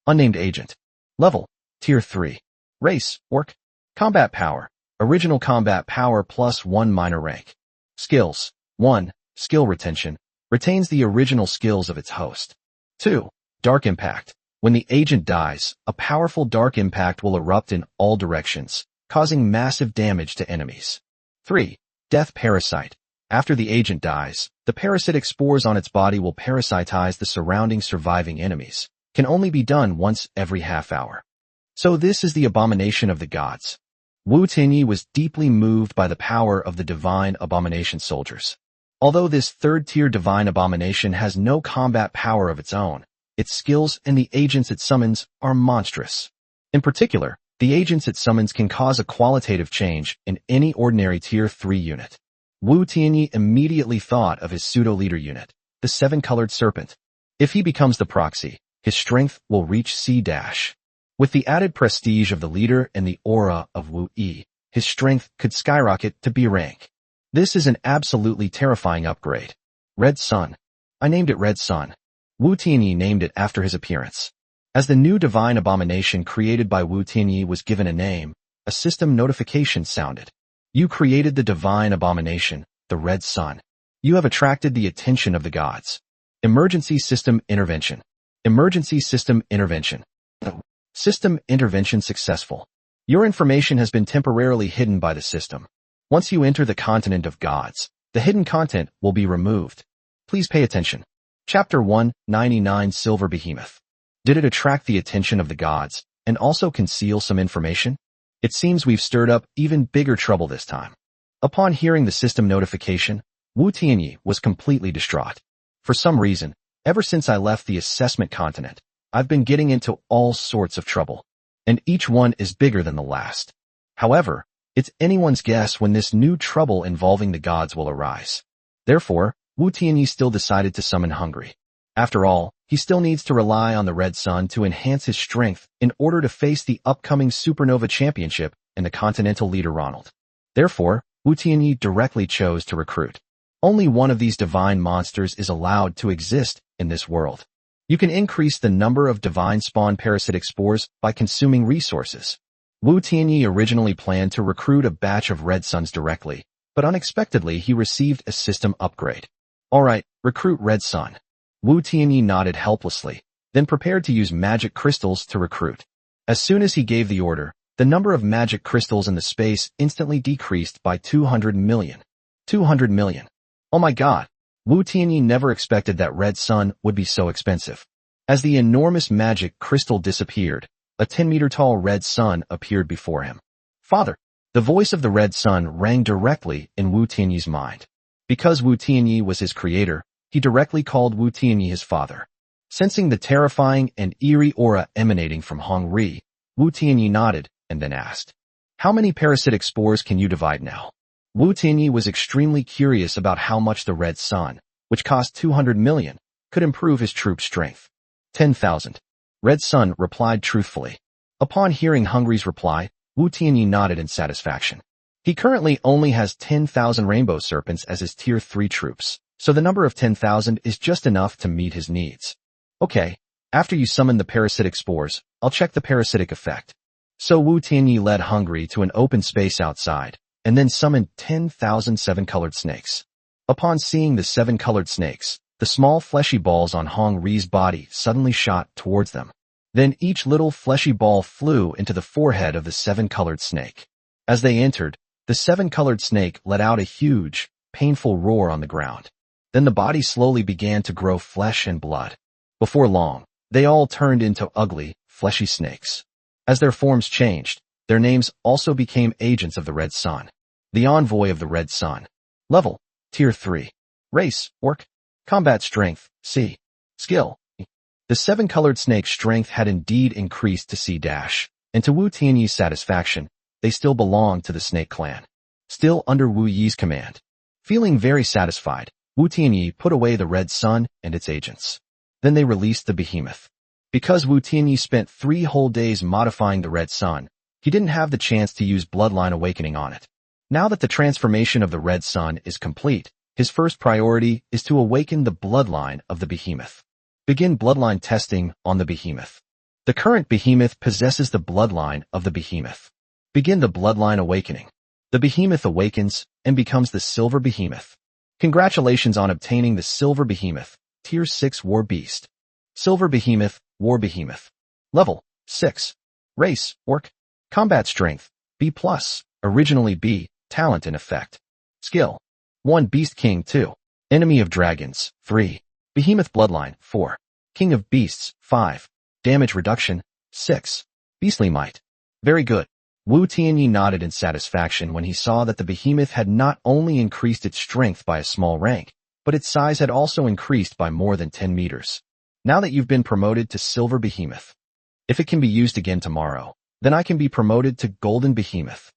Speaker 1: Unnamed agent. Level, Tier 3. Race, Orc. Combat power. Original combat power plus 1 minor rank. Skills. 1. Skill retention. Retains the original skills of its host. 2. Dark impact. When the agent dies, a powerful dark impact will erupt in all directions, causing massive damage to enemies. 3. Death parasite. After the agent dies, the parasitic spores on its body will parasitize the surrounding surviving enemies. Can only be done once every half hour. So this is the abomination of the gods. Wu Tianyi was deeply moved by the power of the divine abomination soldiers. Although this third-tier divine abomination has no combat power of its own, its skills and the agents it summons are monstrous. In particular, the agents it summons can cause a qualitative change in any ordinary Tier 3 unit. Wu Tianyi immediately thought of his pseudo-leader unit, the 7-colored serpent. If he becomes the proxy, his strength will reach C-. With the added prestige of the leader and the aura of Wu Yi, his strength could skyrocket to B rank. This is an absolutely terrifying upgrade. Red Sun. I named it Red Sun. Wu Tianyi named it after his appearance. As the new divine abomination created by Wu Tianyi was given a name, a system notification sounded. You created the divine abomination, the Red Sun. You have attracted the attention of the gods. Emergency system intervention. Emergency system intervention. System intervention successful. Your information has been temporarily hidden by the system. Once you enter the continent of gods, the hidden content will be removed. Please pay attention. Chapter 199 Silver Behemoth. Did it attract the attention of the gods and also conceal some information? It seems we've stirred up even bigger trouble this time. Upon hearing the system notification, Wu Tianyi was completely distraught. For some reason, ever since I left the assessment continent, I've been getting into all sorts of trouble, and each one is bigger than the last. However, it's anyone's guess when this new trouble involving the gods will arise. Therefore, Wu Tianyi still decided to summon Hungry. After all, he still needs to rely on the Red Sun to enhance his strength in order to face the upcoming Supernova Championship and the Continental leader Ronald. Therefore, Wu Tianyi directly chose to recruit. Only one of these divine monsters is allowed to exist in this world. You can increase the number of divine spawn parasitic spores by consuming resources. Wu Tianyi originally planned to recruit a batch of Red Suns directly, but unexpectedly he received a system upgrade. Alright, recruit Red Sun. Wu Tianyi nodded helplessly, then prepared to use magic crystals to recruit. As soon as he gave the order, the number of magic crystals in the space instantly decreased by 200 million. 200 million. Oh my god! Wu Tianyi never expected that Red Sun would be so expensive. As the enormous magic crystal disappeared, a 10-meter tall Red Sun appeared before him. Father, The voice of the Red Sun rang directly in Wu Tianyi's mind. Because Wu Tianyi was his creator, he directly called Wu Tianyi his father. Sensing the terrifying and eerie aura emanating from Hong Ri, Wu Tianyi nodded and then asked, "How many parasitic spores can you divide now?" Wu Tianyi was extremely curious about how much the Red Sun, which cost 200 million, could improve his troop strength. 10,000. Red Sun replied truthfully. Upon hearing Hong Ri's reply, Wu Tianyi nodded in satisfaction. He currently only has 10,000 rainbow serpents as his tier 3 troops, so the number of 10,000 is just enough to meet his needs. Okay, after you summon the parasitic spores, I'll check the parasitic effect. So Wu Tianyi led Hong Ri to an open space outside, and then summoned 10,000 seven-colored snakes. Upon seeing the seven-colored snakes, the small fleshy balls on Hong Ri's body suddenly shot towards them. Then each little fleshy ball flew into the forehead of the seven-colored snake. As they entered, the seven-colored snake let out a huge, painful roar on the ground. Then the body slowly began to grow flesh and blood. Before long, they all turned into ugly, fleshy snakes. As their forms changed, their names also became agents of the Red Sun. The envoy of the Red Sun. Level, Tier 3. Race, Orc. Combat Strength, C. Skill. The seven-colored snake's strength had indeed increased to C-, and to Wu Tianyi's satisfaction, they still belonged to the Snake Clan. Still under Wu Yi's command. Feeling very satisfied, Wu Tianyi put away the Red Sun and its agents. Then they released the behemoth. Because Wu Tianyi spent 3 whole days modifying the Red Sun, he didn't have the chance to use Bloodline Awakening on it. Now that the transformation of the Red Sun is complete, his first priority is to awaken the bloodline of the behemoth. Begin bloodline testing on the behemoth. The current behemoth possesses the bloodline of the behemoth. Begin the bloodline awakening. The behemoth awakens and becomes the Silver Behemoth. Congratulations on obtaining the Silver Behemoth, Tier 6 War Beast. Silver Behemoth, War Behemoth. Level, 6. Race, Orc. Combat Strength, B+, originally B, Talent and Effect. Skill, 1 Beast King 2. Enemy of Dragons, 3. Behemoth Bloodline, 4. King of Beasts, 5. Damage Reduction, 6. Beastly Might. Very good. Wu Tianyi nodded in satisfaction when he saw that the behemoth had not only increased its strength by a small rank, but its size had also increased by more than 10 meters. Now that you've been promoted to Silver Behemoth, if it can be used again tomorrow, then I can be promoted to Golden Behemoth.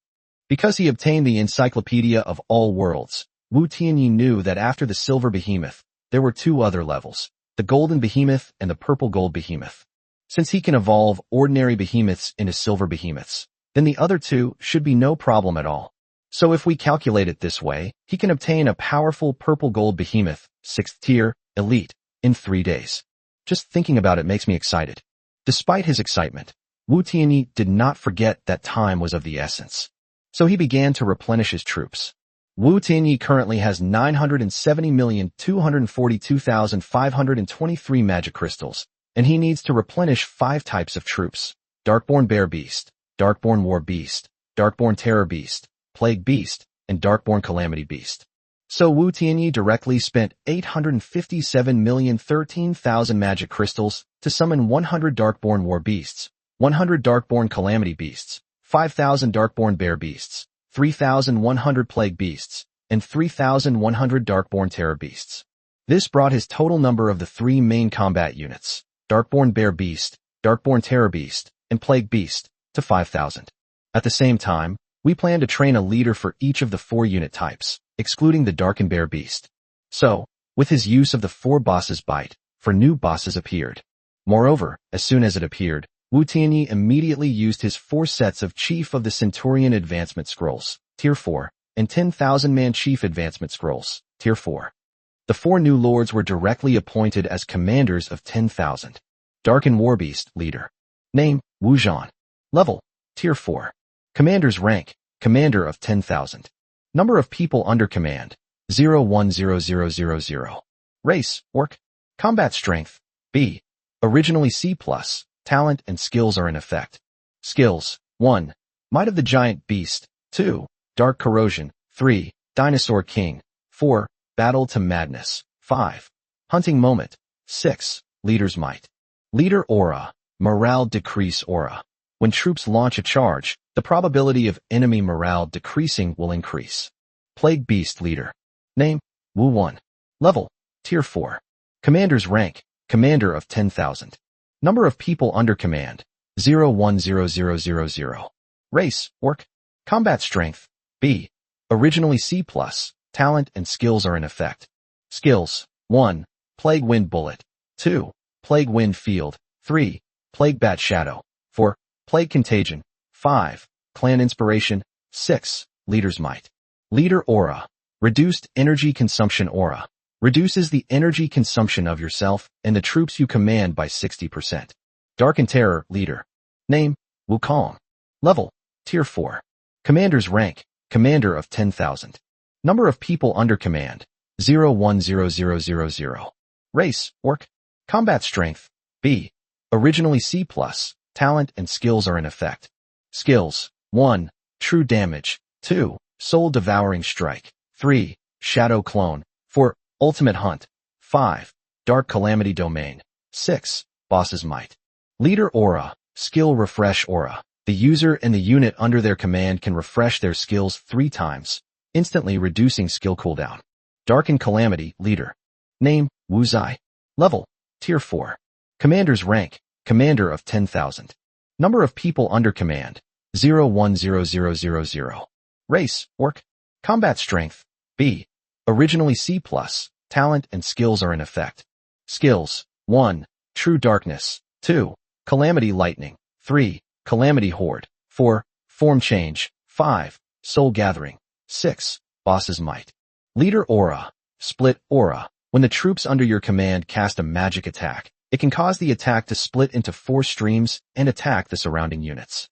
Speaker 1: Because he obtained the Encyclopedia of All Worlds, Wu Tianyi knew that after the Silver Behemoth, there were 2 other levels, the Golden Behemoth and the Purple Gold Behemoth. Since he can evolve ordinary behemoths into Silver Behemoths, then the other 2 should be no problem at all. So if we calculate it this way, he can obtain a powerful Purple Gold Behemoth, 6th tier, elite, in 3 days. Just thinking about it makes me excited. Despite his excitement, Wu Tianyi did not forget that time was of the essence. So he began to replenish his troops. Wu Tianyi currently has 970,242,523 magic crystals, and he needs to replenish 5 types of troops: Darkborn Bear Beast, Darkborn War Beast, Darkborn Terror Beast, Plague Beast, and Darkborn Calamity Beast. So Wu Tianyi directly spent 857,013,000 magic crystals to summon 100 Darkborn War Beasts, 100 Darkborn Calamity Beasts, 5,000 Darkborn Bear Beasts, 3,100 Plague Beasts, and 3,100 Darkborn Terror Beasts. This brought his total number of the 3 main combat units, Darkborn Bear Beast, Darkborn Terror Beast, and Plague Beast, to 5,000. At the same time, we plan to train a leader for each of the 4 unit types, excluding the Darken Bear Beast. So, with his use of the 4 bosses bite, 4 new bosses appeared. Moreover, as soon as it appeared, Wu Tianyi immediately used his 4 sets of Chief of the Centurion Advancement Scrolls, Tier 4, and 10,000-man Chief Advancement Scrolls, Tier 4. The 4 new lords were directly appointed as commanders of 10,000. Darken Warbeast, Leader. Name, Wu Zhan. Level, Tier 4. Commander's rank, Commander of 10,000. Number of people under command, 010000. Race, Orc. Combat Strength, B. Originally C+. Talent and skills are in effect. Skills, 1. Might of the Giant Beast, 2. Dark Corrosion, 3. Dinosaur King, 4. Battle to Madness, 5. Hunting Moment, 6. Leader's Might. Leader Aura, Morale Decrease Aura. When troops launch a charge, The probability of enemy morale decreasing will increase. Plague Beast Leader. Name, Wu 1. Level, Tier 4. Commander's rank, Commander of 10,000. Number of people under command, 010000. Race, Orc. Combat Strength, B. Originally C+. Talent and skills are in effect. Skills, 1. Plague Wind Bullet. 2. Plague Wind Field. 3. Plague Bat Shadow. 4. Plague Contagion. 5. Clan Inspiration. 6. Leader's Might. Leader Aura. Reduced Energy Consumption Aura. Reduces the energy consumption of yourself and the troops you command by 60%. Dark and Terror Leader. Name, Wukong. Level, Tier 4. Commander's rank, Commander of 10,000. Number of people under command, 010000. Race, Orc. Combat Strength, B. Originally C+. Talent and skills are in effect. Skills, 1. True Damage. 2. Soul Devouring Strike. 3. Shadow Clone. 4. Ultimate Hunt. 5. Dark Calamity Domain. 6. Boss's Might. Leader Aura. Skill Refresh Aura. The user and the unit under their command can refresh their skills 3 times, instantly reducing skill cooldown. Dark and Calamity Leader. Name, Wu Zai. Level, Tier 4. Commander's rank, Commander of 10,000. Number of people under command, 010000. Race, Orc. Combat Strength, B. Originally C+. Talent and skills are in effect. Skills, 1. True Darkness. 2. Calamity Lightning. 3. Calamity Horde. 4. Form Change. 5. Soul Gathering. 6. Boss's Might. Leader Aura. Split Aura. When the troops under your command cast a magic attack, it can cause the attack to split into 4 streams and attack the surrounding units.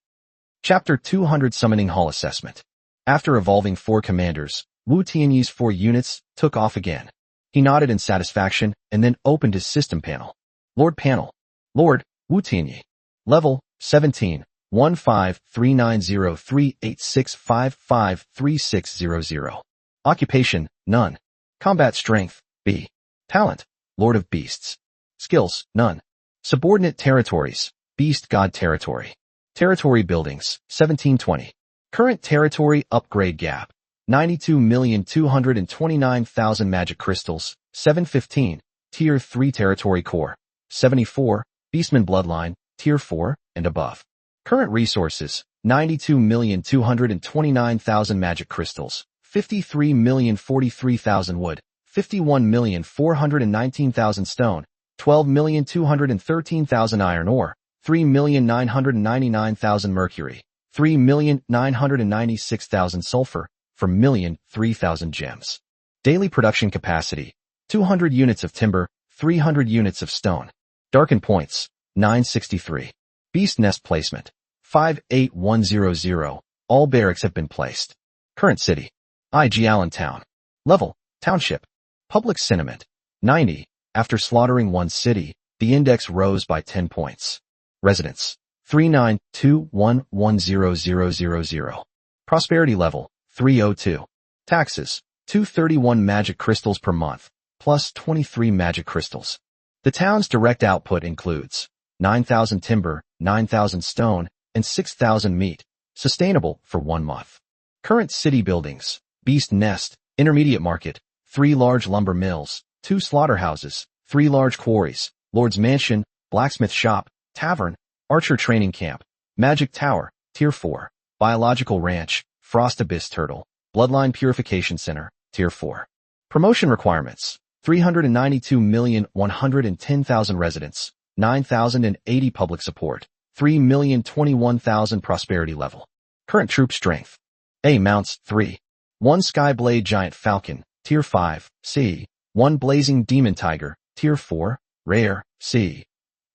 Speaker 1: Chapter 200 Summoning Hall Assessment. After evolving 4 commanders, Wu Tianyi's 4 units took off again. He nodded in satisfaction and then opened his system panel. Lord Panel. Lord, Wu Tianyi. Level, 17. 1539038655360. Occupation, none. Combat Strength, B. Talent, Lord of Beasts. Skills, none. Subordinate Territories, Beast God Territory. Territory Buildings, 1720. Current Territory Upgrade Gap, 92,229,000 Magic Crystals, 715. Tier 3 Territory Core, 74. Beastman Bloodline, Tier 4, and above. Current resources, 92,229,000 magic crystals, 53,043,000 wood, 51,419,000 stone, 12,213,000 iron ore, 3,999,000 mercury, 3,996,000 sulfur, for 1,003,000 gems. Daily production capacity, 200 units of timber, 300 units of stone. Darkened points, 963. Beast Nest Placement, 58100. All barracks have been placed. Current city, IG Allentown. Level, Township. Public sentiment, 90. After slaughtering one city, the index rose by 10 points. Residents, 39211000. Prosperity level, 302. Taxes, 231 magic crystals per month, plus 23 magic crystals. The town's direct output includes 9,000 timber, 9,000 stone, and 6,000 meat, sustainable for 1 month. Current city buildings, Beast Nest, Intermediate Market, 3 large lumber mills, 2 slaughterhouses, 3 large quarries, Lord's Mansion, Blacksmith Shop, Tavern, Archer Training Camp, Magic Tower, Tier 4, Biological Ranch, Frost Abyss Turtle, Bloodline Purification Center, Tier 4. Promotion requirements, 392,110,000 residents, 9,080 public support, 3,021,000 prosperity level. Current troop strength. A mounts, 3. 1 Skyblade Giant Falcon, Tier 5, C. 1 Blazing Demon Tiger, Tier 4, Rare, C.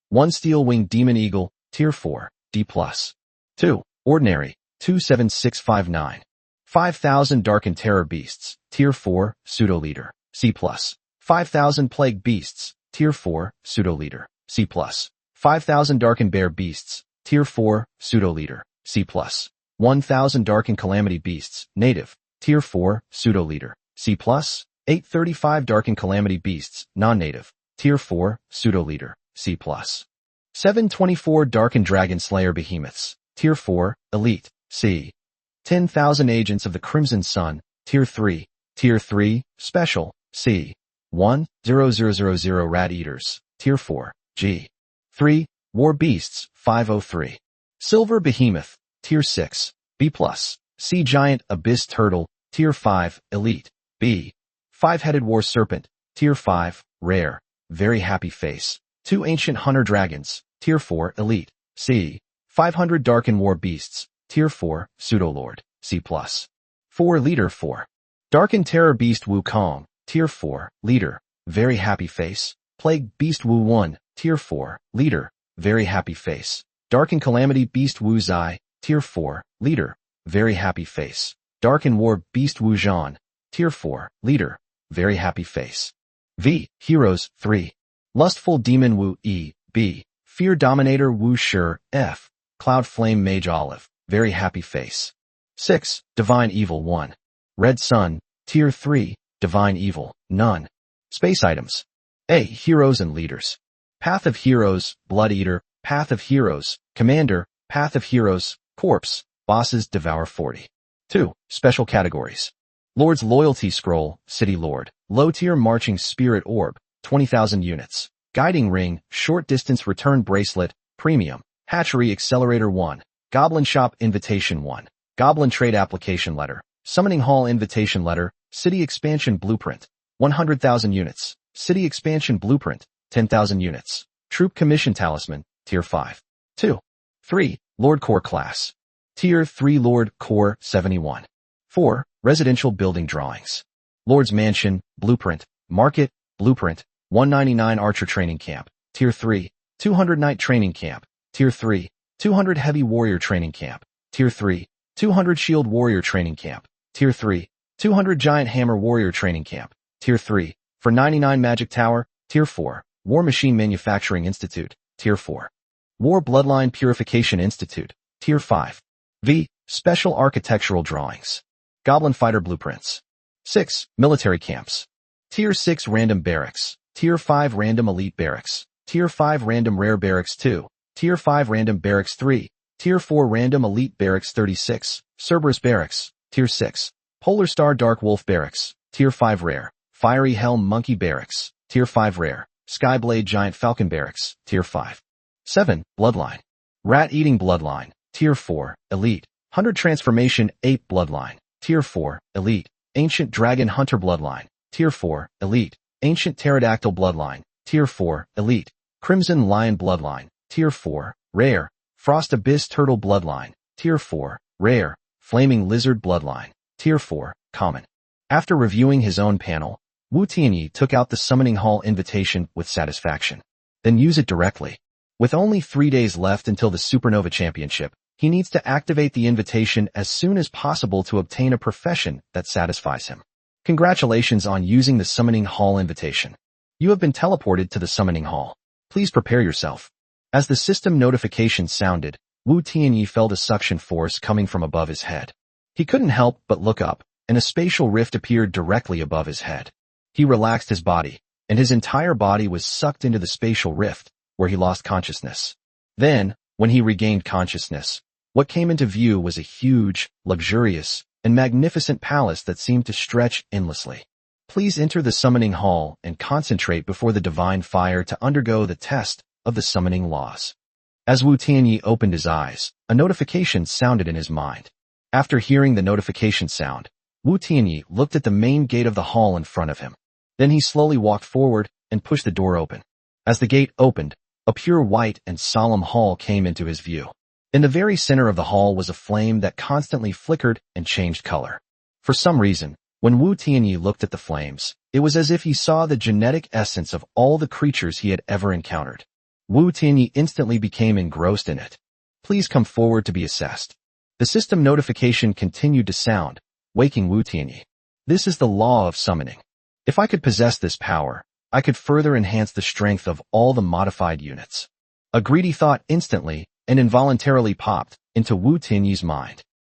Speaker 1: 1 Steel Winged Demon Eagle, Tier 4, D+. 2. Ordinary, 27659. 5,000 Darkened Terror Beasts, Tier 4, Pseudo Leader, C+. 5,000 Plague Beasts, Tier 4, Pseudo Leader, C+. 5,000 Darkened Bear Beasts, Tier 4, Pseudo Leader, C+. 1,000 Darkened Calamity Beasts, Native, Tier 4, Pseudo Leader, C+. 835 Darkened Calamity Beasts, Non-Native, Tier 4, Pseudo Leader, C+. 724 Darkened Dragon Slayer Behemoths, Tier 4, Elite, C. 10,000 Agents of the Crimson Sun, Tier 3. Tier 3, Special, C. 1,000 Rat Eaters, Tier 4, G. 3. War Beasts, 503. Silver Behemoth, Tier 6, B+. Sea Giant Abyss Turtle, Tier 5, Elite, B. 5-Headed War Serpent, Tier 5, Rare, Very Happy Face. 2 Ancient Hunter Dragons, Tier 4, Elite, C. 500 Darken War Beasts, Tier 4, Pseudolord, C+. 4 Leader 4. Darken Terror Beast Wukong, Tier 4, Leader, Very Happy Face. Plague Beast Wu 1, Tier 4, Leader, Very Happy Face. Darken Calamity Beast Wu Zai, Tier 4, Leader, Very Happy Face. Darken War Beast Wu Zhan, Tier 4, Leader, Very Happy Face. V. Heroes 3. Lustful Demon Wu E, B. Fear Dominator Wu Shi, F. Cloud Flame Mage Olive, Very Happy Face. 6. Divine Evil 1. Red Sun, Tier 3, Divine Evil, None. Space Items. A. Heroes and Leaders. Path of Heroes, Blood Eater, Path of Heroes, Commander, Path of Heroes, Corpse, Bosses Devour 40. 2. Special Categories. Lord's Loyalty Scroll, City Lord, Low Tier Marching Spirit Orb, 20,000 units. Guiding Ring, Short Distance Return Bracelet, Premium. Hatchery Accelerator 1. Goblin Shop Invitation 1. Goblin Trade Application Letter. Summoning Hall Invitation Letter, City Expansion Blueprint, 100,000 units. City Expansion Blueprint, 10,000 units. Troop Commission Talisman, Tier 5. 2. 3. Lord Core Class. Tier 3 Lord Core 71. 4. Residential Building Drawings. Lord's Mansion, Blueprint, Market, Blueprint, 199 Archer Training Camp, Tier 3. 200 Knight Training Camp, Tier 3. 200 Heavy Warrior Training Camp, Tier 3. 200 Shield Warrior Training Camp, Tier 3. 200 Giant Hammer Warrior Training Camp, Tier 3. For 99 Magic Tower, Tier 4. War Machine Manufacturing Institute, Tier 4. War Bloodline Purification Institute, Tier 5. V. Special Architectural Drawings. Goblin Fighter Blueprints. 6. Military Camps. Tier 6 Random Barracks, Tier 5 Random Elite Barracks, Tier 5 Random Rare Barracks 2, Tier 5 Random Barracks 3, Tier 4 Random Elite Barracks 36, Cerberus Barracks, Tier 6. Polar Star Dark Wolf Barracks, Tier 5 Rare, Fiery Helm Monkey Barracks, Tier 5 Rare, Skyblade Giant Falcon Barracks, Tier 5. 7. Bloodline. Rat Eating Bloodline, Tier 4, Elite. Hunter Transformation Ape Bloodline, Tier 4, Elite. Ancient Dragon Hunter Bloodline, Tier 4, Elite. Ancient Pterodactyl Bloodline, Tier 4, Elite. Crimson Lion Bloodline, Tier 4, Rare. Frost Abyss Turtle Bloodline, Tier 4, Rare. Flaming Lizard Bloodline, Tier 4, Common. After reviewing his own panel, Wu Tianyi took out the Summoning Hall invitation with satisfaction. Then use it directly. With only 3 days left until the Supernova Championship, he needs to activate the invitation as soon as possible to obtain a profession that satisfies him. Congratulations on using the Summoning Hall invitation. You have been teleported to the Summoning Hall. Please prepare yourself. As the system notification sounded, Wu Tianyi felt a suction force coming from above his head. He couldn't help but look up, and a spatial rift appeared directly above his head. He relaxed his body, and his entire body was sucked into the spatial rift, where he lost consciousness. Then, when he regained consciousness, what came into view was a huge, luxurious, and magnificent palace that seemed to stretch endlessly. Please enter the Summoning Hall and concentrate before the Divine Fire to undergo the test of the summoning laws. As Wu Tianyi opened his eyes, a notification sounded in his mind. After hearing the notification sound, Wu Tianyi looked at the main gate of the hall in front of him. Then he slowly walked forward and pushed the door open. As the gate opened, a pure white and solemn hall came into his view. In the very center of the hall was a flame that constantly flickered and changed color. For some reason, when Wu Tianyi looked at the flames, it was as if he saw the genetic essence of all the creatures he had ever encountered. Wu Tianyi instantly became engrossed in it. Please come forward to be assessed. The system notification continued to sound, waking Wu Tianyi. This is the law of summoning. If I could possess this power, I could further enhance the strength of all the modified units. A greedy thought instantly and involuntarily popped into Wu Tianyi's mind.